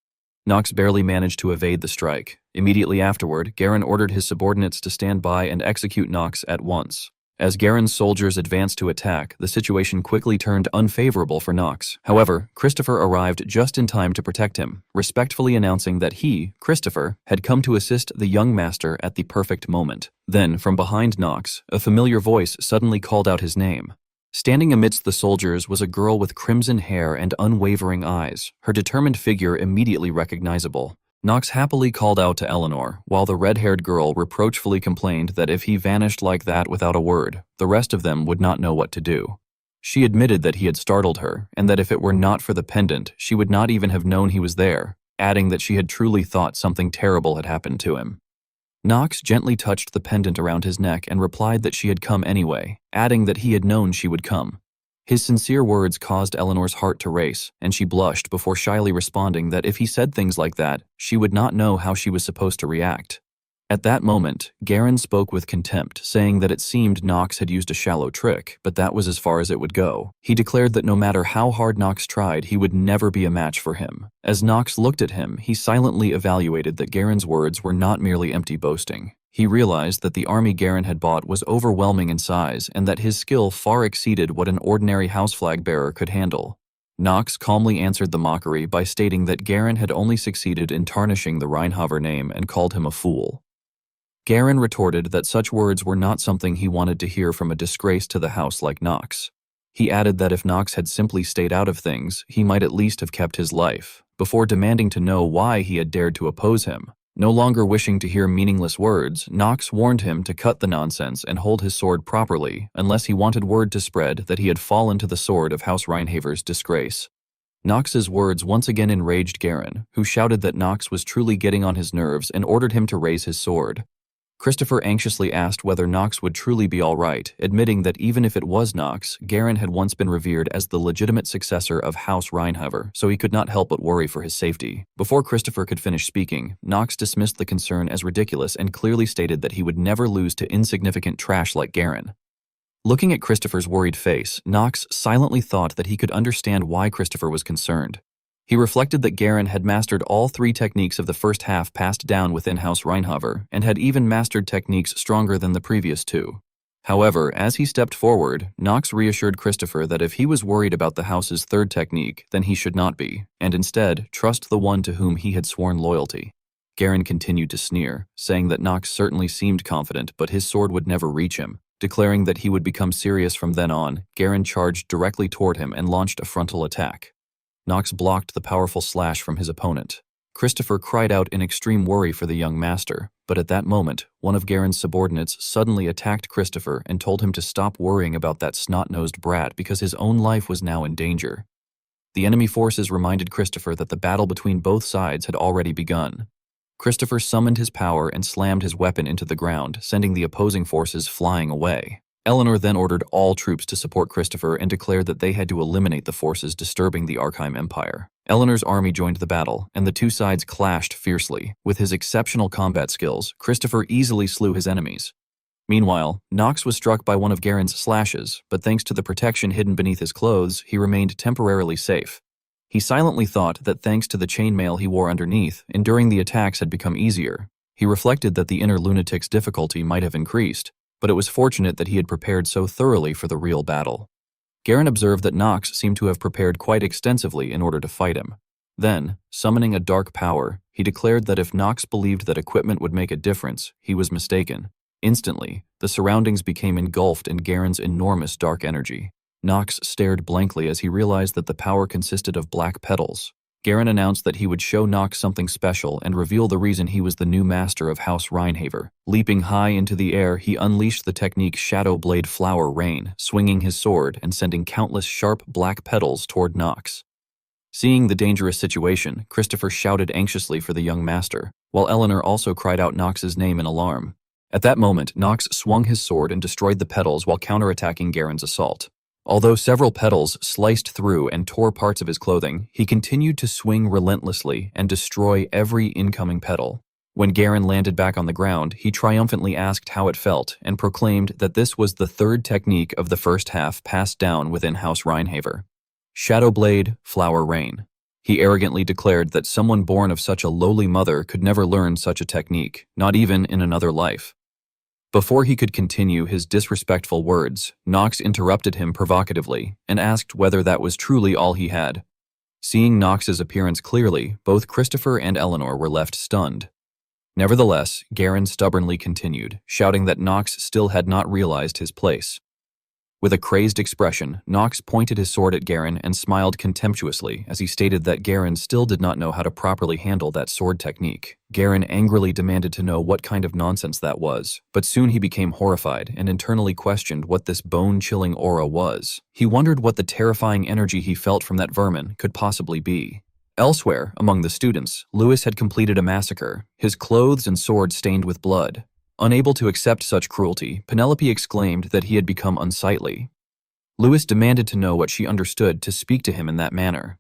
Nox barely managed to evade the strike. Immediately afterward, Garen ordered his subordinates to stand by and execute Nox at once. As Garen's soldiers advanced to attack, the situation quickly turned unfavorable for Nox. However, Christopher arrived just in time to protect him, respectfully announcing that he, Christopher, had come to assist the young master at the perfect moment. Then, from behind Nox, a familiar voice suddenly called out his name. Standing amidst the soldiers was a girl with crimson hair and unwavering eyes, her determined figure immediately recognizable. Nox happily called out to Eleanor, while the red-haired girl reproachfully complained that if he vanished like that without a word, the rest of them would not know what to do. She admitted that he had startled her, and that if it were not for the pendant, she would not even have known he was there, adding that she had truly thought something terrible had happened to him. Nox gently touched the pendant around his neck and replied that she had come anyway, adding that he had known she would come. His sincere words caused Eleanor's heart to race, and she blushed before shyly responding that if he said things like that, she would not know how she was supposed to react. At that moment, Garen spoke with contempt, saying that it seemed Nox had used a shallow trick, but that was as far as it would go. He declared that no matter how hard Nox tried, he would never be a match for him. As Nox looked at him, he silently evaluated that Garen's words were not merely empty boasting. He realized that the army Garen had bought was overwhelming in size and that his skill far exceeded what an ordinary house flag bearer could handle. Nox calmly answered the mockery by stating that Garen had only succeeded in tarnishing the Reinhaver name and called him a fool. Garen retorted that such words were not something he wanted to hear from a disgrace to the house like Nox. He added that if Nox had simply stayed out of things, he might at least have kept his life, before demanding to know why he had dared to oppose him. No longer wishing to hear meaningless words, Nox warned him to cut the nonsense and hold his sword properly, unless he wanted word to spread that he had fallen to the sword of House Reinhaver's disgrace. Nox's words once again enraged Garen, who shouted that Nox was truly getting on his nerves and ordered him to raise his sword. Christopher anxiously asked whether Nox would truly be all right, admitting that even if it was Nox, Garen had once been revered as the legitimate successor of House Reinhaver, so he could not help but worry for his safety. Before Christopher could finish speaking, Nox dismissed the concern as ridiculous and clearly stated that he would never lose to insignificant trash like Garen. Looking at Christopher's worried face, Nox silently thought that he could understand why Christopher was concerned. He reflected that Garen had mastered all 3 techniques of the first half passed down within House Reinhaver, and had even mastered techniques stronger than the previous 2. However, as he stepped forward, Nox reassured Christopher that if he was worried about the house's 3rd technique, then he should not be, and instead trust the one to whom he had sworn loyalty. Garen continued to sneer, saying that Nox certainly seemed confident, but his sword would never reach him. Declaring that he would become serious from then on, Garen charged directly toward him and launched a frontal attack. Nox blocked the powerful slash from his opponent. Christopher cried out in extreme worry for the young master, but at that moment, one of Garen's subordinates suddenly attacked Christopher and told him to stop worrying about that snot-nosed brat because his own life was now in danger. The enemy forces reminded Christopher that the battle between both sides had already begun. Christopher summoned his power and slammed his weapon into the ground, sending the opposing forces flying away. Eleanor then ordered all troops to support Christopher and declared that they had to eliminate the forces disturbing the Arkheim Empire. Eleanor's army joined the battle, and the 2 sides clashed fiercely. With his exceptional combat skills, Christopher easily slew his enemies. Meanwhile, Nox was struck by one of Garen's slashes, but thanks to the protection hidden beneath his clothes, he remained temporarily safe. He silently thought that thanks to the chainmail he wore underneath, enduring the attacks had become easier. He reflected that the inner lunatic's difficulty might have increased, but it was fortunate that he had prepared so thoroughly for the real battle. Garen observed that Nox seemed to have prepared quite extensively in order to fight him. Then, summoning a dark power, he declared that if Nox believed that equipment would make a difference, he was mistaken. Instantly, the surroundings became engulfed in Garen's enormous dark energy. Nox stared blankly as he realized that the power consisted of black petals. Garen announced that he would show Nox something special and reveal the reason he was the new master of House Reinhaver. Leaping high into the air, he unleashed the technique Shadow Blade Flower Rain, swinging his sword and sending countless sharp black petals toward Nox. Seeing the dangerous situation, Christopher shouted anxiously for the young master, while Eleanor also cried out Nox's name in alarm. At that moment, Nox swung his sword and destroyed the petals while counterattacking Garen's assault. Although several petals sliced through and tore parts of his clothing, he continued to swing relentlessly and destroy every incoming petal. When Garen landed back on the ground, he triumphantly asked how it felt and proclaimed that this was the 3rd technique of the first half passed down within House Reinhaver. Shadow Blade, Flower Rain. He arrogantly declared that someone born of such a lowly mother could never learn such a technique, not even in another life. Before he could continue his disrespectful words, Knox interrupted him provocatively and asked whether that was truly all he had. Seeing Knox's appearance clearly, both Christopher and Eleanor were left stunned. Nevertheless, Garen stubbornly continued, shouting that Knox still had not realized his place. With a crazed expression, Knox pointed his sword at Garen and smiled contemptuously as he stated that Garen still did not know how to properly handle that sword technique. Garen angrily demanded to know what kind of nonsense that was, but soon he became horrified and internally questioned what this bone-chilling aura was. He wondered what the terrifying energy he felt from that vermin could possibly be. Elsewhere, among the students, Lewis had completed a massacre, his clothes and sword stained with blood. Unable to accept such cruelty, Penelope exclaimed that he had become unsightly. Lewis demanded to know what she understood to speak to him in that manner.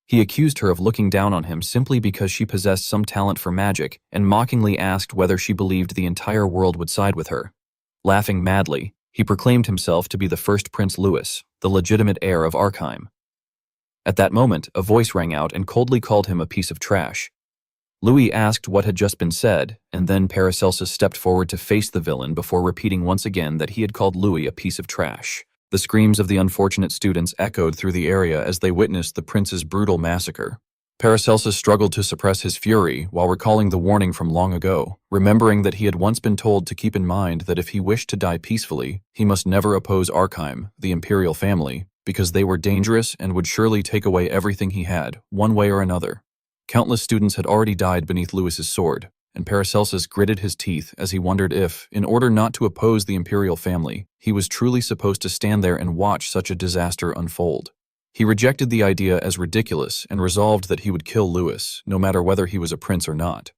He accused her of looking down on him simply because she possessed some talent for magic and mockingly asked whether she believed the entire world would side with her. Laughing madly, he proclaimed himself to be the first Prince Lewis, the legitimate heir of Arkheim. At that moment, a voice rang out and coldly called him a piece of trash. Louis asked what had just been said, and then Paracelsus stepped forward to face the villain before repeating once again that he had called Louis a piece of trash. The screams of the unfortunate students echoed through the area as they witnessed the prince's brutal massacre. Paracelsus struggled to suppress his fury while recalling the warning from long ago, remembering that he had once been told to keep in mind that if he wished to die peacefully, he must never oppose Arkheim, the imperial family, because they were dangerous and would surely take away everything he had, one way or another. Countless students had already died beneath Lewis's sword, and Paracelsus gritted his teeth as he wondered if, in order not to oppose the imperial family, he was truly supposed to stand there and watch such a disaster unfold. He rejected the idea as ridiculous and resolved that he would kill Lewis, no matter whether he was a prince or not.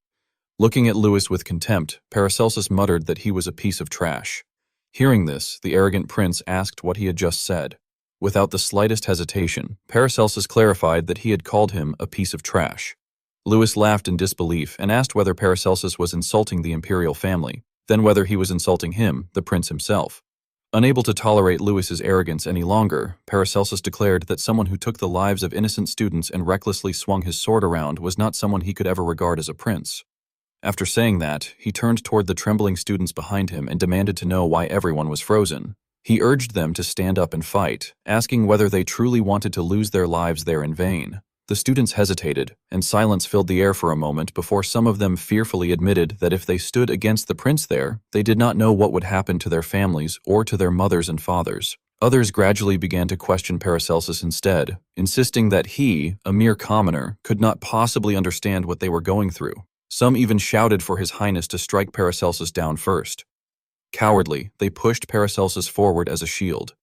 Looking at Lewis with contempt, Paracelsus muttered that he was a piece of trash. Hearing this, the arrogant prince asked what he had just said. Without the slightest hesitation, Paracelsus clarified that he had called him a piece of trash. Lewis laughed in disbelief and asked whether Paracelsus was insulting the imperial family, then whether he was insulting him, the prince himself. Unable to tolerate Lewis's arrogance any longer, Paracelsus declared that someone who took the lives of innocent students and recklessly swung his sword around was not someone he could ever regard as a prince. After saying that, he turned toward the trembling students behind him and demanded to know why everyone was frozen. He urged them to stand up and fight, asking whether they truly wanted to lose their lives there in vain. The students hesitated, and silence filled the air for a moment before some of them fearfully admitted that if they stood against the prince there, they did not know what would happen to their families or to their mothers and fathers. Others gradually began to question Paracelsus instead, insisting that he, a mere commoner, could not possibly understand what they were going through. Some even shouted for His Highness to strike Paracelsus down first. Cowardly, they pushed Paracelsus forward as a shield.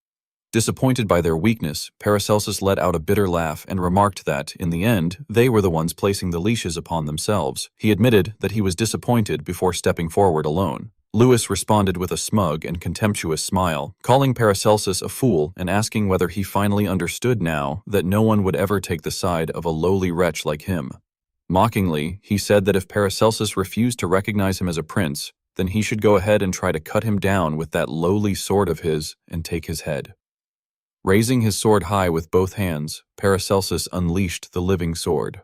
Disappointed by their weakness, Paracelsus let out a bitter laugh and remarked that, in the end, they were the ones placing the leashes upon themselves. He admitted that he was disappointed before stepping forward alone. Lewis responded with a smug and contemptuous smile, calling Paracelsus a fool and asking whether he finally understood now that no one would ever take the side of a lowly wretch like him. Mockingly, he said that if Paracelsus refused to recognize him as a prince, then he should go ahead and try to cut him down with that lowly sword of his and take his head. Raising his sword high with both hands, Paracelsus unleashed the living sword.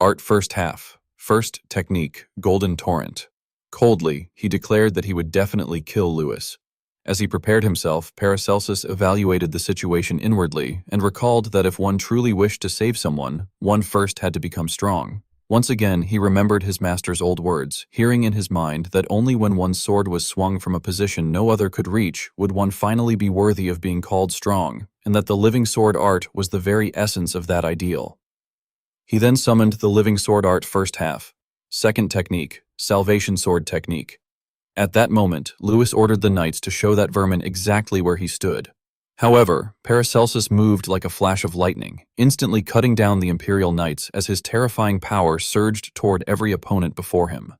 Art first half. First technique, Golden Torrent. Coldly, he declared that he would definitely kill Lewis. As he prepared himself, Paracelsus evaluated the situation inwardly and recalled that if one truly wished to save someone, one first had to become strong. Once again, he remembered his master's old words, hearing in his mind that only when one's sword was swung from a position no other could reach would one finally be worthy of being called strong, and that the living sword art was the very essence of that ideal. He then summoned the living sword art first half. Second technique, Salvation Sword Technique. At that moment, Lewis ordered the knights to show that vermin exactly where he stood. However, Paracelsus moved like a flash of lightning, instantly cutting down the imperial knights as his terrifying power surged toward every opponent before him.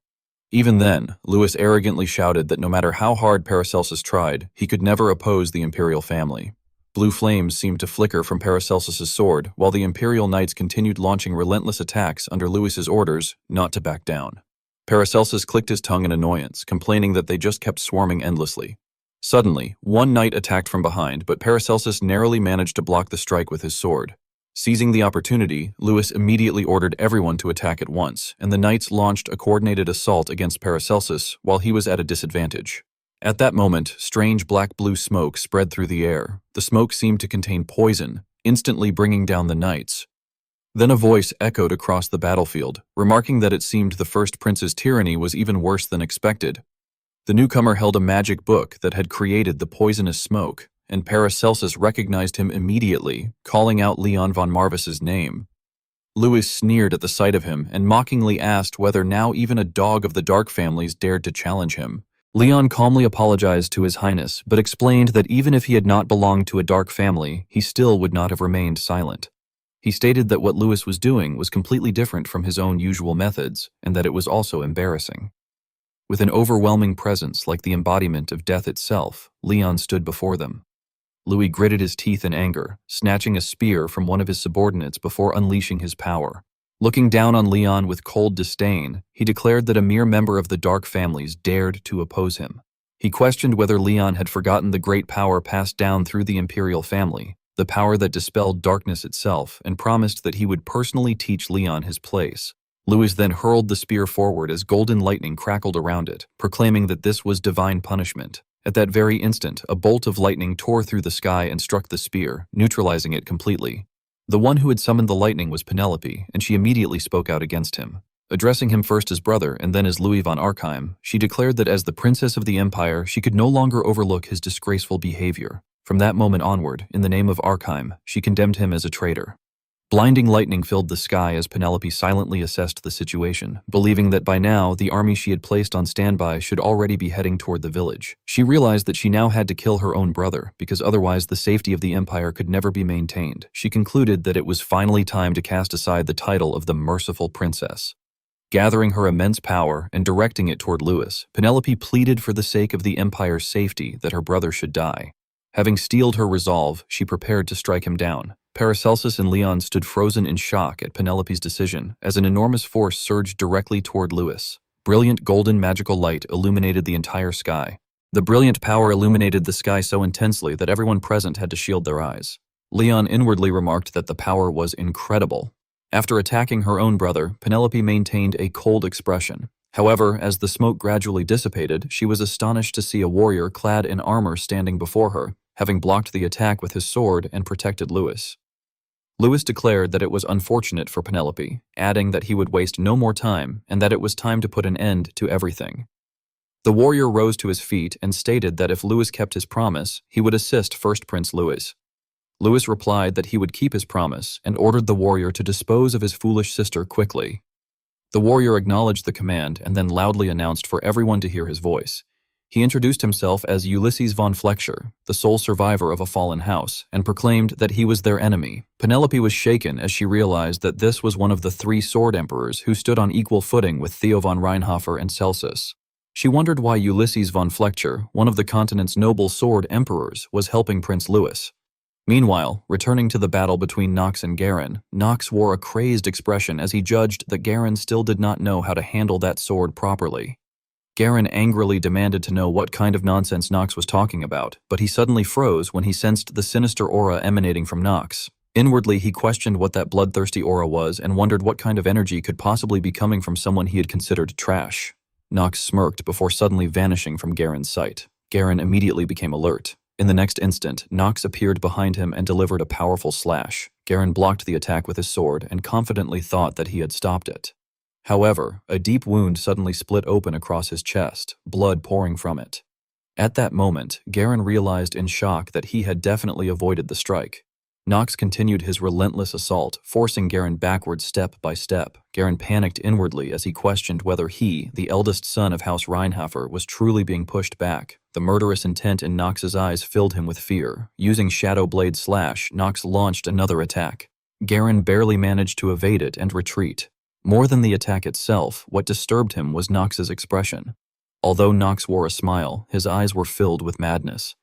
Even then, Lewis arrogantly shouted that no matter how hard Paracelsus tried, he could never oppose the imperial family. Blue flames seemed to flicker from Paracelsus's sword, while the imperial knights continued launching relentless attacks under Lewis's orders not to back down. Paracelsus clicked his tongue in annoyance, complaining that they just kept swarming endlessly. Suddenly, one knight attacked from behind, but Paracelsus narrowly managed to block the strike with his sword. Seizing the opportunity, Lewis immediately ordered everyone to attack at once, and the knights launched a coordinated assault against Paracelsus while he was at a disadvantage. At that moment, strange black-blue smoke spread through the air. The smoke seemed to contain poison, instantly bringing down the knights. Then a voice echoed across the battlefield, remarking that it seemed the first prince's tyranny was even worse than expected. The newcomer held a magic book that had created the poisonous smoke, and Paracelsus recognized him immediately, calling out Leon von Marvis's name. Lewis sneered at the sight of him and mockingly asked whether now even a dog of the Dark families dared to challenge him. Leon calmly apologized to His Highness, but explained that even if he had not belonged to a Dark family, he still would not have remained silent. He stated that what Lewis was doing was completely different from his own usual methods, and that it was also embarrassing. With an overwhelming presence like the embodiment of death itself, Leon stood before them. Louis gritted his teeth in anger, snatching a spear from one of his subordinates before unleashing his power. Looking down on Leon with cold disdain, he declared that a mere member of the Dark families dared to oppose him. He questioned whether Leon had forgotten the great power passed down through the imperial family, the power that dispelled darkness itself, and promised that he would personally teach Leon his place. Louis then hurled the spear forward as golden lightning crackled around it, proclaiming that this was divine punishment. At that very instant, a bolt of lightning tore through the sky and struck the spear, neutralizing it completely. The one who had summoned the lightning was Penelope, and she immediately spoke out against him. Addressing him first as brother and then as Louis von Archheim, she declared that as the princess of the empire, she could no longer overlook his disgraceful behavior. From that moment onward, in the name of Archheim, she condemned him as a traitor. Blinding lightning filled the sky as Penelope silently assessed the situation, believing that by now the army she had placed on standby should already be heading toward the village. She realized that she now had to kill her own brother, because otherwise the safety of the empire could never be maintained. She concluded that it was finally time to cast aside the title of the Merciful Princess. Gathering her immense power and directing it toward Louis, Penelope pleaded for the sake of the empire's safety that her brother should die. Having steeled her resolve, she prepared to strike him down. Paracelsus and Leon stood frozen in shock at Penelope's decision as an enormous force surged directly toward Louis. Brilliant golden magical light illuminated the entire sky. The brilliant power illuminated the sky so intensely that everyone present had to shield their eyes. Leon inwardly remarked that the power was incredible. After attacking her own brother, Penelope maintained a cold expression. However, as the smoke gradually dissipated, she was astonished to see a warrior clad in armor standing before her, having blocked the attack with his sword and protected Louis. Louis declared that it was unfortunate for Penelope, adding that he would waste no more time and that it was time to put an end to everything. The warrior rose to his feet and stated that if Louis kept his promise, he would assist First Prince Louis. Louis replied that he would keep his promise and ordered the warrior to dispose of his foolish sister quickly. The warrior acknowledged the command and then loudly announced for everyone to hear his voice. He introduced himself as Ulysses von Fletcher, the sole survivor of a fallen house, and proclaimed that he was their enemy. Penelope was shaken as she realized that this was one of the 3 sword emperors who stood on equal footing with Theo von Reinhofer and Celsus. She wondered why Ulysses von Fletcher, one of the continent's noble sword emperors, was helping Prince Louis. Meanwhile, returning to the battle between Nox and Garen, Nox wore a crazed expression as he judged that Garen still did not know how to handle that sword properly. Garen angrily demanded to know what kind of nonsense Nox was talking about, but he suddenly froze when he sensed the sinister aura emanating from Nox. Inwardly, he questioned what that bloodthirsty aura was and wondered what kind of energy could possibly be coming from someone he had considered trash. Nox smirked before suddenly vanishing from Garen's sight. Garen immediately became alert. In the next instant, Nox appeared behind him and delivered a powerful slash. Garen blocked the attack with his sword and confidently thought that he had stopped it. However, a deep wound suddenly split open across his chest, blood pouring from it. At that moment, Garen realized in shock that he had definitely avoided the strike. Nox continued his relentless assault, forcing Garen backward step by step. Garen panicked inwardly as he questioned whether he, the eldest son of House Reinhofer, was truly being pushed back. The murderous intent in Nox's eyes filled him with fear. Using Shadow Blade Slash, Nox launched another attack. Garen barely managed to evade it and retreat. More than the attack itself, what disturbed him was Nox's expression. Although Nox wore a smile, his eyes were filled with madness.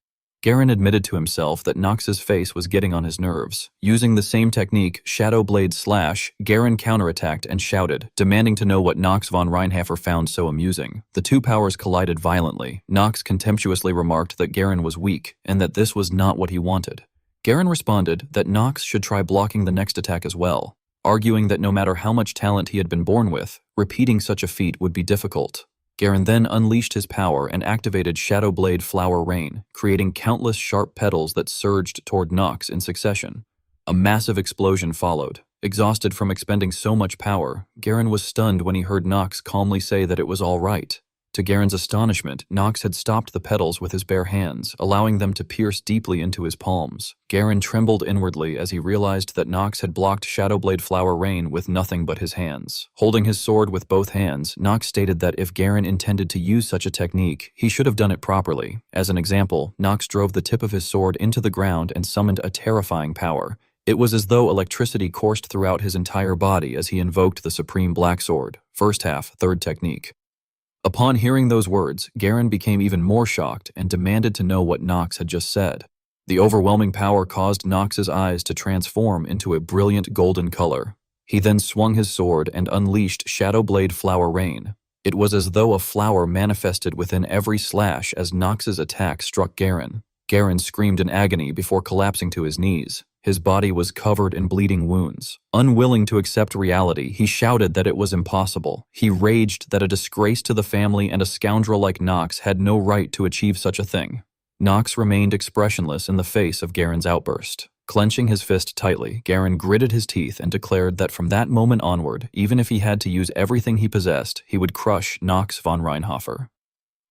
Garen admitted to himself that Nox's face was getting on his nerves. Using the same technique, Shadow Blade Slash, Garen counterattacked and shouted, demanding to know what Nox von Reinhofer found so amusing. The 2 powers collided violently. Nox contemptuously remarked that Garen was weak, and that this was not what he wanted. Garen responded that Nox should try blocking the next attack as well, arguing that no matter how much talent he had been born with, repeating such a feat would be difficult. Garen then unleashed his power and activated Shadow Blade Flower Rain, creating countless sharp petals that surged toward Nox in succession. A massive explosion followed. Exhausted from expending so much power, Garen was stunned when he heard Nox calmly say that it was all right. To Garen's astonishment, Nox had stopped the petals with his bare hands, allowing them to pierce deeply into his palms. Garen trembled inwardly as he realized that Nox had blocked Shadowblade Flower Rain with nothing but his hands. Holding his sword with both hands, Nox stated that if Garen intended to use such a technique, he should have done it properly. As an example, Nox drove the tip of his sword into the ground and summoned a terrifying power. It was as though electricity coursed throughout his entire body as he invoked the Supreme Black Sword, first half, third technique. Upon hearing those words, Garen became even more shocked and demanded to know what Nox had just said. The overwhelming power caused Nox's eyes to transform into a brilliant golden color. He then swung his sword and unleashed Shadowblade Flower Rain. It was as though a flower manifested within every slash as Nox's attack struck Garen. Garen screamed in agony before collapsing to his knees. His body was covered in bleeding wounds. Unwilling to accept reality, he shouted that it was impossible. He raged that a disgrace to the family and a scoundrel like Nox had no right to achieve such a thing. Nox remained expressionless in the face of Garen's outburst. Clenching his fist tightly, Garen gritted his teeth and declared that from that moment onward, even if he had to use everything he possessed, he would crush Nox von Reinhofer.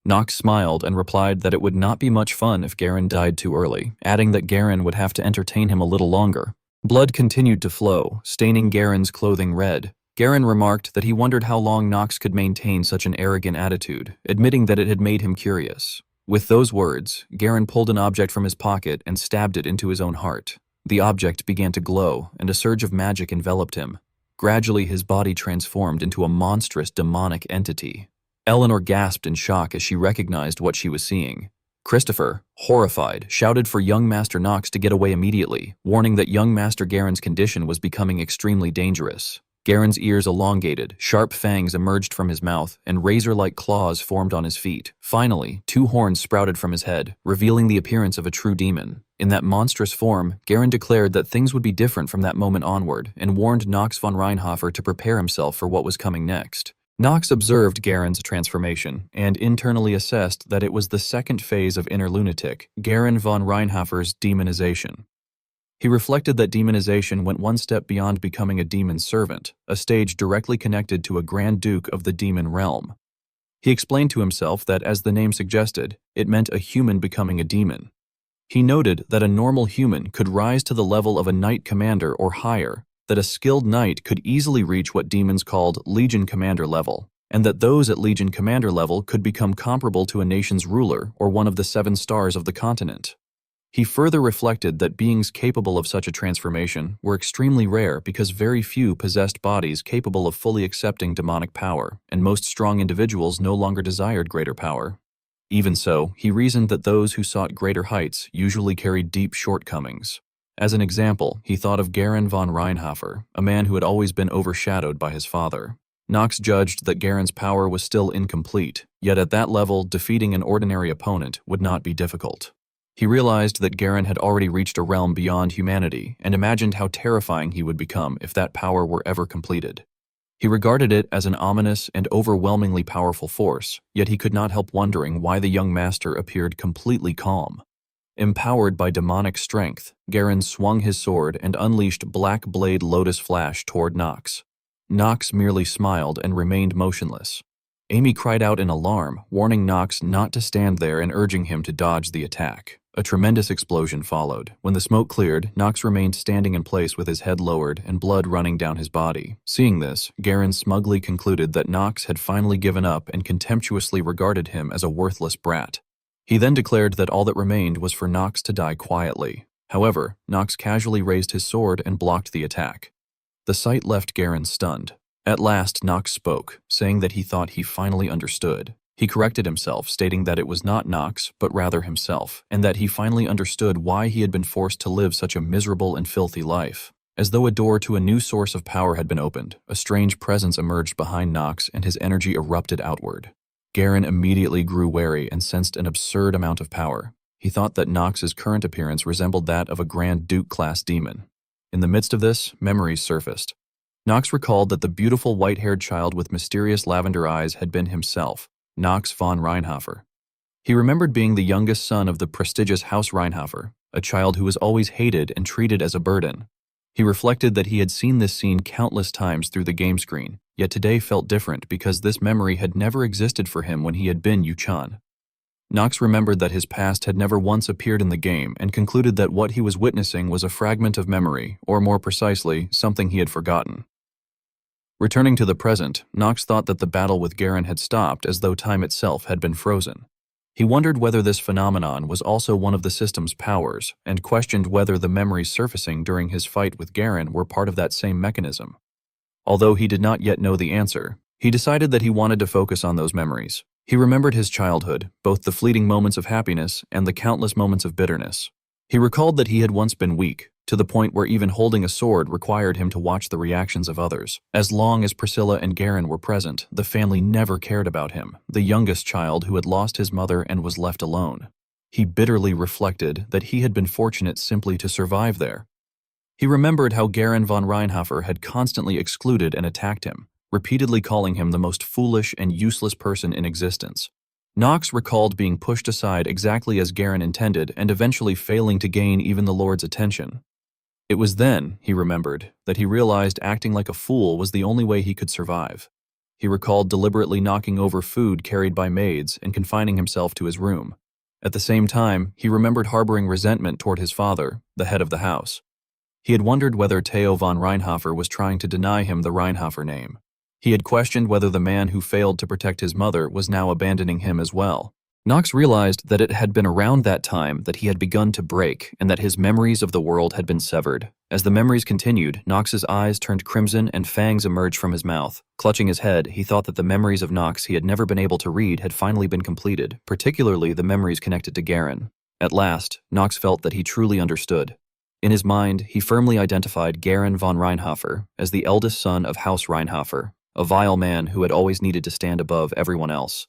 Nox smiled and replied that it would not be much fun if Garen died too early, adding that Garen would have to entertain him a little longer. Blood continued to flow, staining Garen's clothing red. Garen remarked that he wondered how long Nox could maintain such an arrogant attitude, admitting that it had made him curious. With those words, Garen pulled an object from his pocket and stabbed it into his own heart. The object began to glow, and a surge of magic enveloped him. Gradually, his body transformed into a monstrous demonic entity. Eleanor gasped in shock as she recognized what she was seeing. Christopher, horrified, shouted for young Master Nox to get away immediately, warning that young Master Garen's condition was becoming extremely dangerous. Garen's ears elongated, sharp fangs emerged from his mouth, and razor-like claws formed on his feet. Finally, 2 horns sprouted from his head, revealing the appearance of a true demon. In that monstrous form, Garen declared that things would be different from that moment onward, and warned Nox von Reinhofer to prepare himself for what was coming next. Nox observed Garen's transformation and internally assessed that it was the second phase of inner lunatic, Garen von Reinhofer's demonization. He reflected that demonization went one step beyond becoming a demon servant, a stage directly connected to a Grand Duke of the demon realm. He explained to himself that, as the name suggested, it meant a human becoming a demon. He noted that a normal human could rise to the level of a knight commander or higher, that a skilled knight could easily reach what demons called Legion Commander level, and that those at Legion Commander level could become comparable to a nation's ruler or one of the 7 stars of the continent. He further reflected that beings capable of such a transformation were extremely rare because very few possessed bodies capable of fully accepting demonic power, and most strong individuals no longer desired greater power. Even so, he reasoned that those who sought greater heights usually carried deep shortcomings. As an example, he thought of Garen von Reinhofer, a man who had always been overshadowed by his father. Nox judged that Garen's power was still incomplete, yet at that level, defeating an ordinary opponent would not be difficult. He realized that Garen had already reached a realm beyond humanity and imagined how terrifying he would become if that power were ever completed. He regarded it as an ominous and overwhelmingly powerful force, yet he could not help wondering why the young master appeared completely calm. Empowered by demonic strength, Garen swung his sword and unleashed Black Blade Lotus Flash toward Nox. Nox merely smiled and remained motionless. Amy cried out in alarm, warning Nox not to stand there and urging him to dodge the attack. A tremendous explosion followed. When the smoke cleared, Nox remained standing in place with his head lowered and blood running down his body. Seeing this, Garen smugly concluded that Nox had finally given up and contemptuously regarded him as a worthless brat. He then declared that all that remained was for Nox to die quietly. However, Nox casually raised his sword and blocked the attack. The sight left Garen stunned. At last, Nox spoke, saying that he thought he finally understood. He corrected himself, stating that it was not Nox, but rather himself, and that he finally understood why he had been forced to live such a miserable and filthy life. As though a door to a new source of power had been opened, a strange presence emerged behind Nox and his energy erupted outward. Garen immediately grew wary and sensed an absurd amount of power. He thought that Nox's current appearance resembled that of a Grand Duke-class demon. In the midst of this, memories surfaced. Nox recalled that the beautiful white-haired child with mysterious lavender eyes had been himself, Nox von Reinhofer. He remembered being the youngest son of the prestigious House Reinhofer, a child who was always hated and treated as a burden. He reflected that he had seen this scene countless times through the game screen, yet today felt different because this memory had never existed for him when he had been Yu-chan. Nox remembered that his past had never once appeared in the game and concluded that what he was witnessing was a fragment of memory, or more precisely, something he had forgotten. Returning to the present, Nox thought that the battle with Garen had stopped as though time itself had been frozen. He wondered whether this phenomenon was also one of the system's powers, and questioned whether the memories surfacing during his fight with Garen were part of that same mechanism. Although he did not yet know the answer, he decided that he wanted to focus on those memories. He remembered his childhood, both the fleeting moments of happiness and the countless moments of bitterness. He recalled that he had once been weak, to the point where even holding a sword required him to watch the reactions of others. As long as Priscilla and Garen were present, the family never cared about him, the youngest child who had lost his mother and was left alone. He bitterly reflected that he had been fortunate simply to survive there. He remembered how Garen von Reinhofer had constantly excluded and attacked him, repeatedly calling him the most foolish and useless person in existence. Nox recalled being pushed aside exactly as Garen intended and eventually failing to gain even the Lord's attention. It was then, he remembered, that he realized acting like a fool was the only way he could survive. He recalled deliberately knocking over food carried by maids and confining himself to his room. At the same time, he remembered harboring resentment toward his father, the head of the house. He had wondered whether Theo von Reinhofer was trying to deny him the Reinhofer name. He had questioned whether the man who failed to protect his mother was now abandoning him as well. Nox realized that it had been around that time that he had begun to break and that his memories of the world had been severed. As the memories continued, Nox's eyes turned crimson and fangs emerged from his mouth. Clutching his head, he thought that the memories of Nox he had never been able to read had finally been completed, particularly the memories connected to Garen. At last, Nox felt that he truly understood. In his mind, he firmly identified Garen von Reinhofer as the eldest son of House Reinhofer, a vile man who had always needed to stand above everyone else.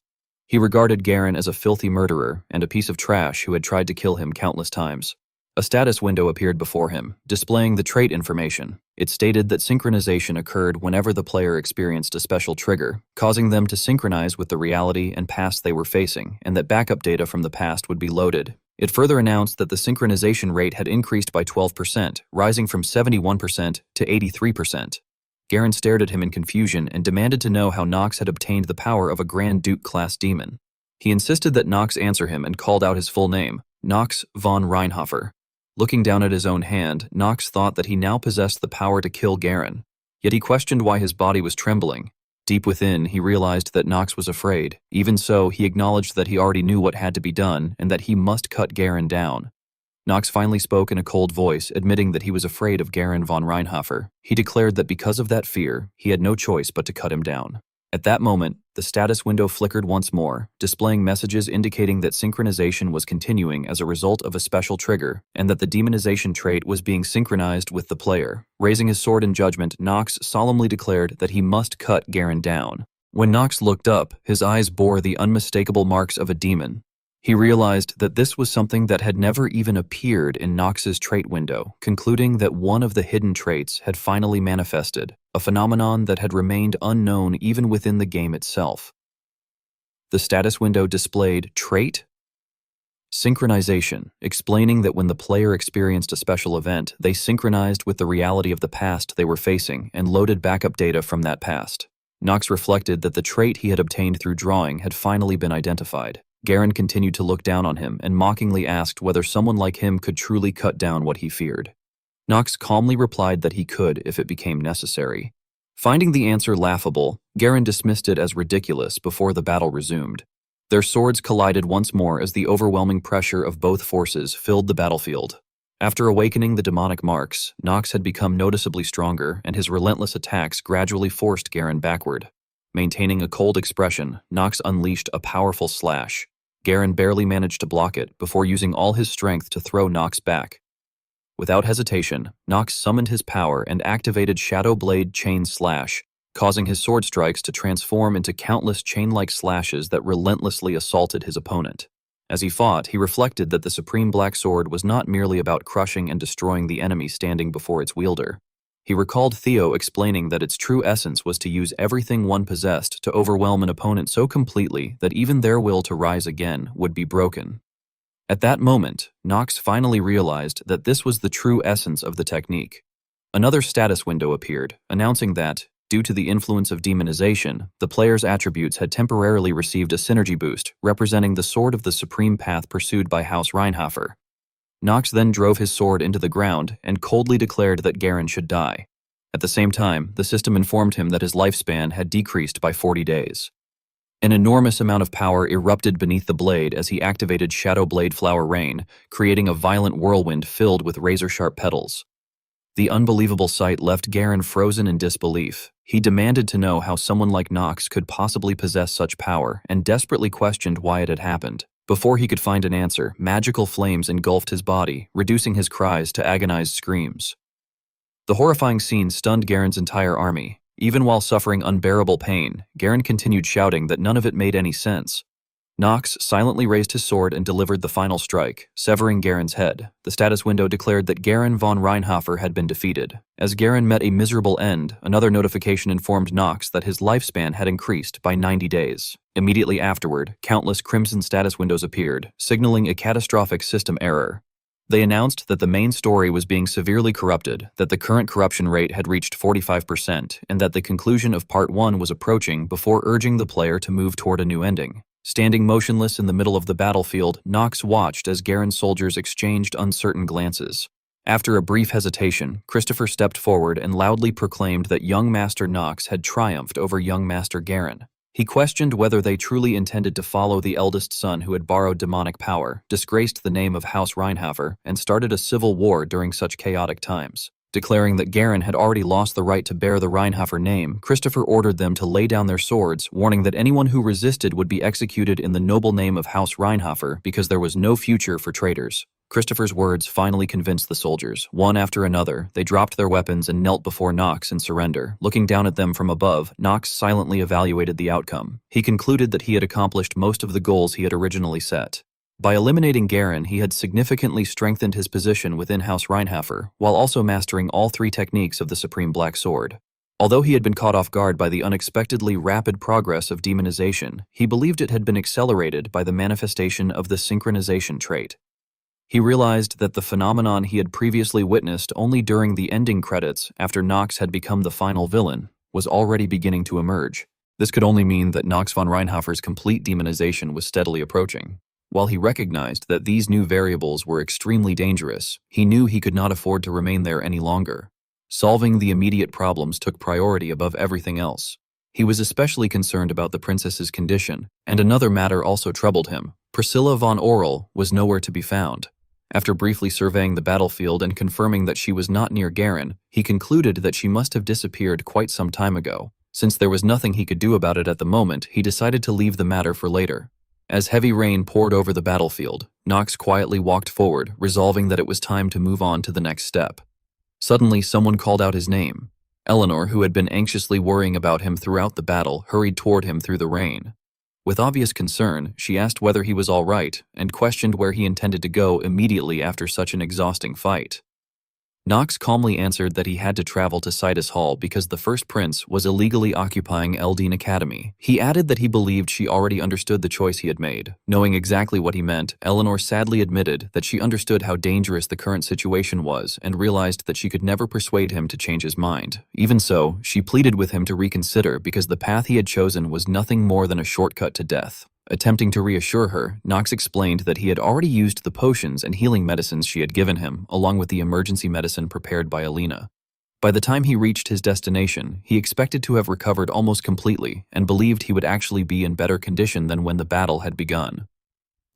He regarded Garen as a filthy murderer and a piece of trash who had tried to kill him countless times. A status window appeared before him, displaying the trait information. It stated that synchronization occurred whenever the player experienced a special trigger, causing them to synchronize with the reality and past they were facing, and that backup data from the past would be loaded. It further announced that the synchronization rate had increased by 12%, rising from 71% to 83%. Garen stared at him in confusion and demanded to know how Nox had obtained the power of a Grand Duke-class demon. He insisted that Nox answer him and called out his full name, Nox von Reinhofer. Looking down at his own hand, Nox thought that he now possessed the power to kill Garen. Yet he questioned why his body was trembling. Deep within, he realized that Nox was afraid. Even so, he acknowledged that he already knew what had to be done and that he must cut Garen down. Nox finally spoke in a cold voice, admitting that he was afraid of Garen von Reinhofer. He declared that because of that fear, he had no choice but to cut him down. At that moment, the status window flickered once more, displaying messages indicating that synchronization was continuing as a result of a special trigger, and that the demonization trait was being synchronized with the player. Raising his sword in judgment, Nox solemnly declared that he must cut Garen down. When Nox looked up, his eyes bore the unmistakable marks of a demon. He realized that this was something that had never even appeared in Nox's trait window, concluding that one of the hidden traits had finally manifested, a phenomenon that had remained unknown even within the game itself. The status window displayed trait synchronization, explaining that when the player experienced a special event, they synchronized with the reality of the past they were facing and loaded backup data from that past. Nox reflected that the trait he had obtained through drawing had finally been identified. Garen continued to look down on him and mockingly asked whether someone like him could truly cut down what he feared. Nox calmly replied that he could if it became necessary. Finding the answer laughable, Garen dismissed it as ridiculous before the battle resumed. Their swords collided once more as the overwhelming pressure of both forces filled the battlefield. After awakening the demonic marks, Nox had become noticeably stronger, and his relentless attacks gradually forced Garen backward. Maintaining a cold expression, Nox unleashed a powerful slash. Garen barely managed to block it before using all his strength to throw Nox back. Without hesitation, Nox summoned his power and activated Shadow Blade Chain Slash, causing his sword strikes to transform into countless chain-like slashes that relentlessly assaulted his opponent. As he fought, he reflected that the Supreme Black Sword was not merely about crushing and destroying the enemy standing before its wielder. He recalled Theo explaining that its true essence was to use everything one possessed to overwhelm an opponent so completely that even their will to rise again would be broken. At that moment, Nox finally realized that this was the true essence of the technique. Another status window appeared, announcing that, due to the influence of demonization, the player's attributes had temporarily received a synergy boost, representing the sword of the supreme path pursued by House Reinhardt. Nox then drove his sword into the ground and coldly declared that Garen should die. At the same time, the system informed him that his lifespan had decreased by 40 days. An enormous amount of power erupted beneath the blade as he activated Shadow Blade Flower Rain, creating a violent whirlwind filled with razor-sharp petals. The unbelievable sight left Garen frozen in disbelief. He demanded to know how someone like Nox could possibly possess such power and desperately questioned why it had happened. Before he could find an answer, magical flames engulfed his body, reducing his cries to agonized screams. The horrifying scene stunned Garen's entire army. Even while suffering unbearable pain, Garen continued shouting that none of it made any sense. Nox silently raised his sword and delivered the final strike, severing Garen's head. The status window declared that Garen von Reinhofer had been defeated. As Garen met a miserable end, another notification informed Nox that his lifespan had increased by 90 days. Immediately afterward, countless crimson status windows appeared, signaling a catastrophic system error. They announced that the main story was being severely corrupted, that the current corruption rate had reached 45%, and that the conclusion of Part 1 was approaching before urging the player to move toward a new ending. Standing motionless in the middle of the battlefield, Nox watched as Garen's soldiers exchanged uncertain glances. After a brief hesitation, Christopher stepped forward and loudly proclaimed that young Master Nox had triumphed over young Master Garen. He questioned whether they truly intended to follow the eldest son who had borrowed demonic power, disgraced the name of House Reinhofer, and started a civil war during such chaotic times. Declaring that Garen had already lost the right to bear the Reinhofer name, Christopher ordered them to lay down their swords, warning that anyone who resisted would be executed in the noble name of House Reinhofer because there was no future for traitors. Christopher's words finally convinced the soldiers. One after another, they dropped their weapons and knelt before Nox in surrender. Looking down at them from above, Nox silently evaluated the outcome. He concluded that he had accomplished most of the goals he had originally set. By eliminating Garen, he had significantly strengthened his position within House Reinhofer, while also mastering all three techniques of the Supreme Black Sword. Although he had been caught off guard by the unexpectedly rapid progress of demonization, he believed it had been accelerated by the manifestation of the synchronization trait. He realized that the phenomenon he had previously witnessed only during the ending credits after Nox had become the final villain was already beginning to emerge. This could only mean that Nox von Reinhofer's complete demonization was steadily approaching. While he recognized that these new variables were extremely dangerous, he knew he could not afford to remain there any longer. Solving the immediate problems took priority above everything else. He was especially concerned about the princess's condition, and another matter also troubled him. Priscilla von Orel was nowhere to be found. After briefly surveying the battlefield and confirming that she was not near Garen, he concluded that she must have disappeared quite some time ago. Since there was nothing he could do about it at the moment, he decided to leave the matter for later. As heavy rain poured over the battlefield, Nox quietly walked forward, resolving that it was time to move on to the next step. Suddenly, someone called out his name. Eleanor, who had been anxiously worrying about him throughout the battle, hurried toward him through the rain. With obvious concern, she asked whether he was all right and questioned where he intended to go immediately after such an exhausting fight. Nox calmly answered that he had to travel to Citus Hall because the first prince was illegally occupying Eldine Academy. He added that he believed she already understood the choice he had made. Knowing exactly what he meant, Eleanor sadly admitted that she understood how dangerous the current situation was and realized that she could never persuade him to change his mind. Even so, she pleaded with him to reconsider because the path he had chosen was nothing more than a shortcut to death. Attempting to reassure her, Nox explained that he had already used the potions and healing medicines she had given him, along with the emergency medicine prepared by Alina. By the time he reached his destination, he expected to have recovered almost completely and believed he would actually be in better condition than when the battle had begun.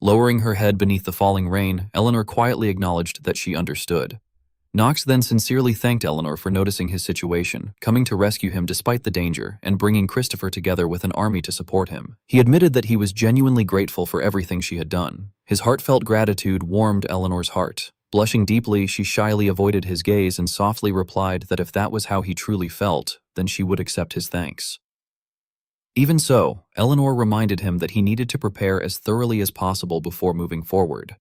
Lowering her head beneath the falling rain, Eleanor quietly acknowledged that she understood. Nox then sincerely thanked Eleanor for noticing his situation, coming to rescue him despite the danger, and bringing Christopher together with an army to support him. He admitted that he was genuinely grateful for everything she had done. His heartfelt gratitude warmed Eleanor's heart. Blushing deeply, she shyly avoided his gaze and softly replied that if that was how he truly felt, then she would accept his thanks. Even so, Eleanor reminded him that he needed to prepare as thoroughly as possible before moving forward.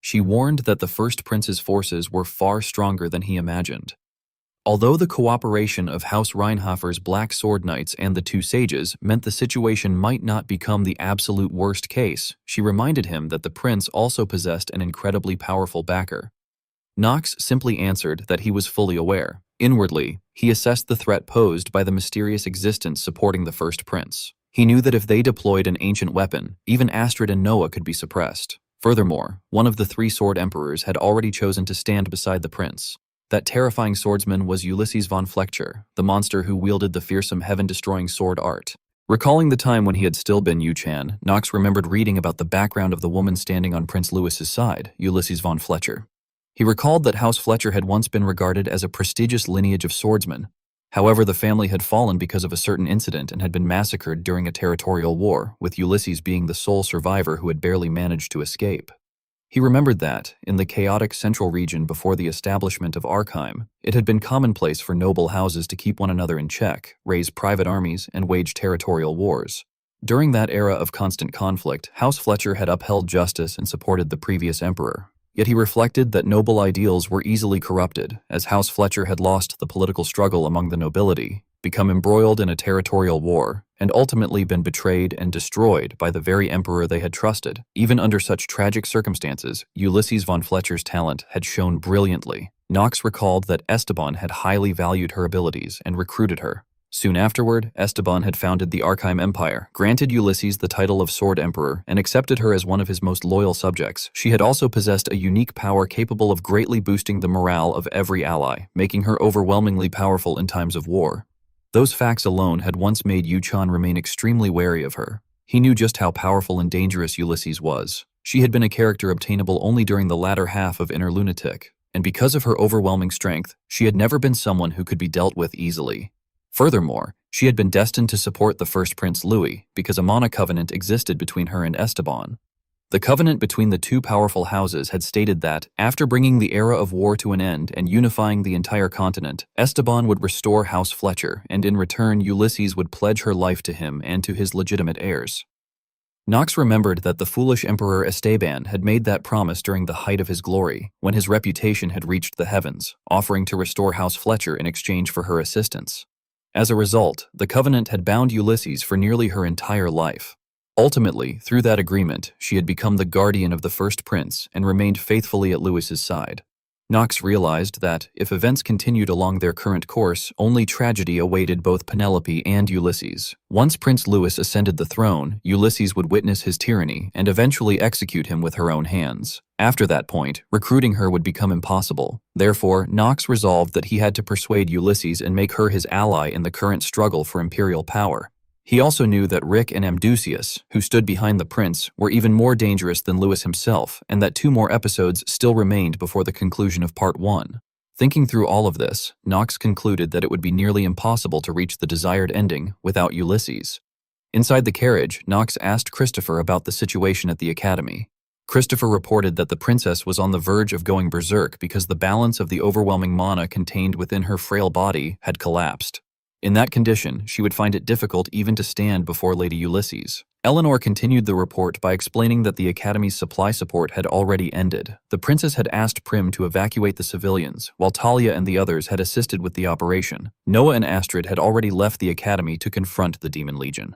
She warned that the First Prince's forces were far stronger than he imagined. Although the cooperation of House Reinhofer's Black Sword Knights and the two sages meant the situation might not become the absolute worst case, she reminded him that the prince also possessed an incredibly powerful backer. Knox simply answered that he was fully aware. Inwardly, he assessed the threat posed by the mysterious existence supporting the First Prince. He knew that if they deployed an ancient weapon, even Astrid and Noah could be suppressed. Furthermore, one of the three sword emperors had already chosen to stand beside the prince. That terrifying swordsman was Ulysses von Fletcher, the monster who wielded the fearsome heaven-destroying sword art. Recalling the time when he had still been Yu-chan, Knox remembered reading about the background of the woman standing on Prince Louis's side, Ulysses von Fletcher. He recalled that House Fletcher had once been regarded as a prestigious lineage of swordsmen. However, the family had fallen because of a certain incident and had been massacred during a territorial war, with Ulysses being the sole survivor who had barely managed to escape. He remembered that, in the chaotic central region before the establishment of Arkheim, it had been commonplace for noble houses to keep one another in check, raise private armies, and wage territorial wars. During that era of constant conflict, House Fletcher had upheld justice and supported the previous emperor. Yet he reflected that noble ideals were easily corrupted, as House Fletcher had lost the political struggle among the nobility, become embroiled in a territorial war, and ultimately been betrayed and destroyed by the very emperor they had trusted. Even under such tragic circumstances, Ulysses von Fletcher's talent had shone brilliantly. Knox recalled that Esteban had highly valued her abilities and recruited her. Soon afterward, Esteban had founded the Arkheim Empire, granted Ulysses the title of Sword Emperor, and accepted her as one of his most loyal subjects. She had also possessed a unique power capable of greatly boosting the morale of every ally, making her overwhelmingly powerful in times of war. Those facts alone had once made Yu-chan remain extremely wary of her. He knew just how powerful and dangerous Ulysses was. She had been a character obtainable only during the latter half of Enrollment, and because of her overwhelming strength, she had never been someone who could be dealt with easily. Furthermore, she had been destined to support the first Prince Louis because a Mana covenant existed between her and Esteban. The covenant between the two powerful houses had stated that, after bringing the era of war to an end and unifying the entire continent, Esteban would restore House Fletcher, and in return Ulysses would pledge her life to him and to his legitimate heirs. Knox remembered that the foolish Emperor Esteban had made that promise during the height of his glory, when his reputation had reached the heavens, offering to restore House Fletcher in exchange for her assistance. As a result, the covenant had bound Ulysses for nearly her entire life. Ultimately, through that agreement, she had become the guardian of the first prince and remained faithfully at Louis's side. Knox realized that, if events continued along their current course, only tragedy awaited both Penelope and Ulysses. Once Prince Louis ascended the throne, Ulysses would witness his tyranny and eventually execute him with her own hands. After that point, recruiting her would become impossible. Therefore, Knox resolved that he had to persuade Ulysses and make her his ally in the current struggle for imperial power. He also knew that Rick and Amdusius, who stood behind the prince, were even more dangerous than Louis himself, and that 2 more episodes still remained before the conclusion of Part 1. Thinking through all of this, Knox concluded that it would be nearly impossible to reach the desired ending without Ulysses. Inside the carriage, Knox asked Christopher about the situation at the academy. Christopher reported that the princess was on the verge of going berserk because the balance of the overwhelming mana contained within her frail body had collapsed. In that condition, she would find it difficult even to stand before Lady Ulysses. Eleanor continued the report by explaining that the Academy's supply support had already ended. The princess had asked Prim to evacuate the civilians, while Talia and the others had assisted with the operation. Noah and Astrid had already left the Academy to confront the Demon Legion.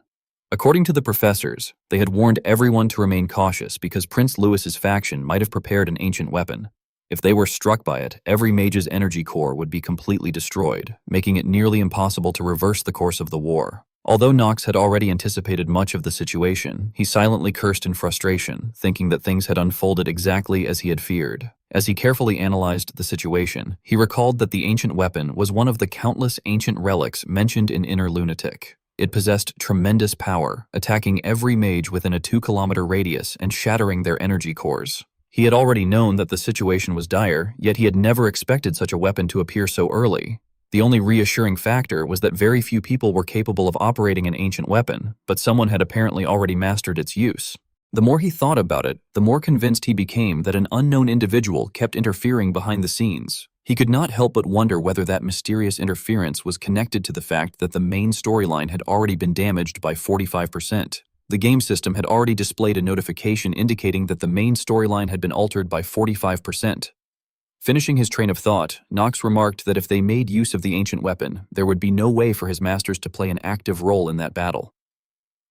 According to the professors, they had warned everyone to remain cautious because Prince Louis's faction might have prepared an ancient weapon. If they were struck by it, every mage's energy core would be completely destroyed, making it nearly impossible to reverse the course of the war. Although Knox had already anticipated much of the situation, he silently cursed in frustration, thinking that things had unfolded exactly as he had feared. As he carefully analyzed the situation, he recalled that the ancient weapon was one of the countless ancient relics mentioned in Inner Lunatic. It possessed tremendous power, attacking every mage within a 2-kilometer radius and shattering their energy cores. He had already known that the situation was dire, yet he had never expected such a weapon to appear so early. The only reassuring factor was that very few people were capable of operating an ancient weapon, but someone had apparently already mastered its use. The more he thought about it, the more convinced he became that an unknown individual kept interfering behind the scenes. He could not help but wonder whether that mysterious interference was connected to the fact that the main storyline had already been damaged by 45%. The game system had already displayed a notification indicating that the main storyline had been altered by 45%. Finishing his train of thought, Nox remarked that if they made use of the ancient weapon, there would be no way for his masters to play an active role in that battle.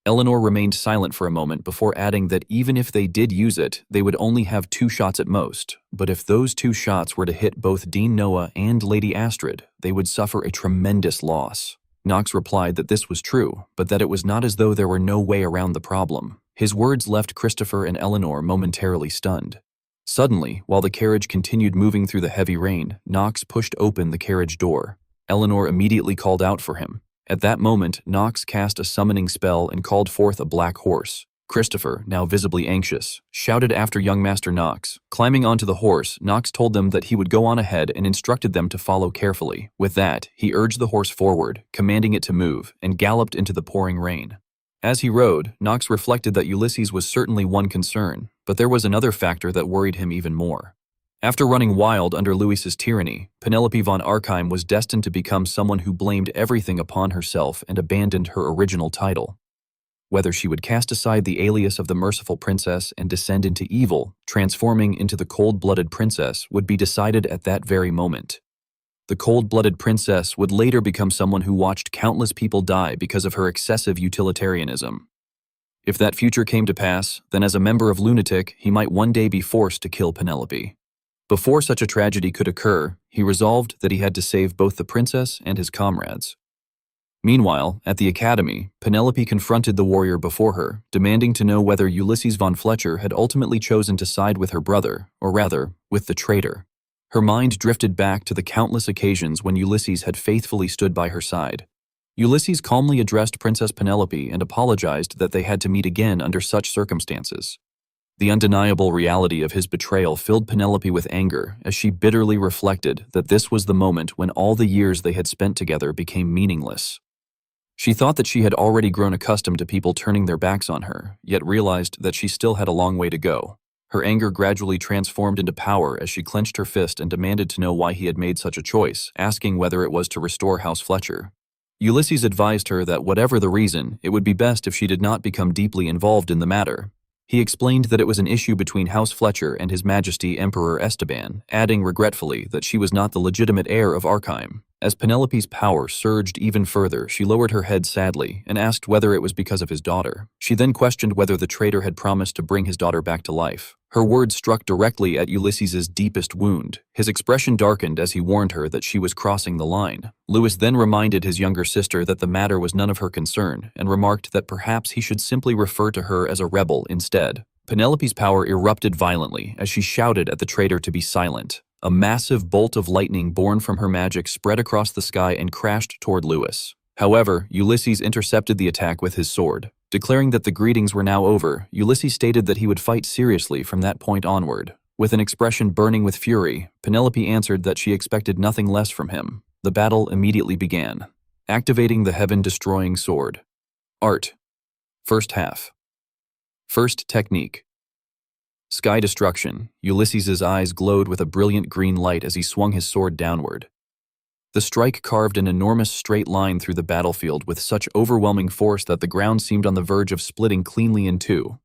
Eleanor remained silent for a moment before adding that even if they did use it, they would only have 2 shots at most, but if those 2 shots were to hit both Dean Noah and Lady Astrid, they would suffer a tremendous loss. Nox replied that this was true, but that it was not as though there were no way around the problem. His words left Christopher and Eleanor momentarily stunned. Suddenly, while the carriage continued moving through the heavy rain, Nox pushed open the carriage door. Eleanor immediately called out for him. At that moment, Nox cast a summoning spell and called forth a black horse. Christopher, now visibly anxious, shouted after young Master Nox. Climbing onto the horse, Nox told them that he would go on ahead and instructed them to follow carefully. With that, he urged the horse forward, commanding it to move, and galloped into the pouring rain. As he rode, Nox reflected that Ulysses was certainly one concern, but there was another factor that worried him even more. After running wild under Louis's tyranny, Penelope von Archheim was destined to become someone who blamed everything upon herself and abandoned her original title. Whether she would cast aside the alias of the merciful princess and descend into evil, transforming into the cold-blooded princess, would be decided at that very moment. The cold-blooded princess would later become someone who watched countless people die because of her excessive utilitarianism. If that future came to pass, then as a member of Lunatic, he might one day be forced to kill Penelope. Before such a tragedy could occur, he resolved that he had to save both the princess and his comrades. Meanwhile, at the academy, Penelope confronted the warrior before her, demanding to know whether Ulysses von Fletcher had ultimately chosen to side with her brother, or rather, with the traitor. Her mind drifted back to the countless occasions when Ulysses had faithfully stood by her side. Ulysses calmly addressed Princess Penelope and apologized that they had to meet again under such circumstances. The undeniable reality of his betrayal filled Penelope with anger as she bitterly reflected that this was the moment when all the years they had spent together became meaningless. She thought that she had already grown accustomed to people turning their backs on her, yet realized that she still had a long way to go. Her anger gradually transformed into power as she clenched her fist and demanded to know why he had made such a choice, asking whether it was to restore House Fletcher. Ulysses advised her that whatever the reason, it would be best if she did not become deeply involved in the matter. He explained that it was an issue between House Fletcher and His Majesty Emperor Esteban, adding regretfully that she was not the legitimate heir of Archheim. As Penelope's power surged even further, she lowered her head sadly and asked whether it was because of his daughter. She then questioned whether the traitor had promised to bring his daughter back to life. Her words struck directly at Ulysses's deepest wound. His expression darkened as he warned her that she was crossing the line. Louis then reminded his younger sister that the matter was none of her concern and remarked that perhaps he should simply refer to her as a rebel instead. Penelope's power erupted violently as she shouted at the traitor to be silent. A massive bolt of lightning born from her magic spread across the sky and crashed toward Louis. However, Ulysses intercepted the attack with his sword. Declaring that the greetings were now over, Ulysses stated that he would fight seriously from that point onward. With an expression burning with fury, Penelope answered that she expected nothing less from him. The battle immediately began. Activating the heaven-destroying sword. Art. First half. First technique. Sky destruction. Ulysses's eyes glowed with a brilliant green light as he swung his sword downward. The strike carved an enormous straight line through the battlefield with such overwhelming force that the ground seemed on the verge of splitting cleanly in two.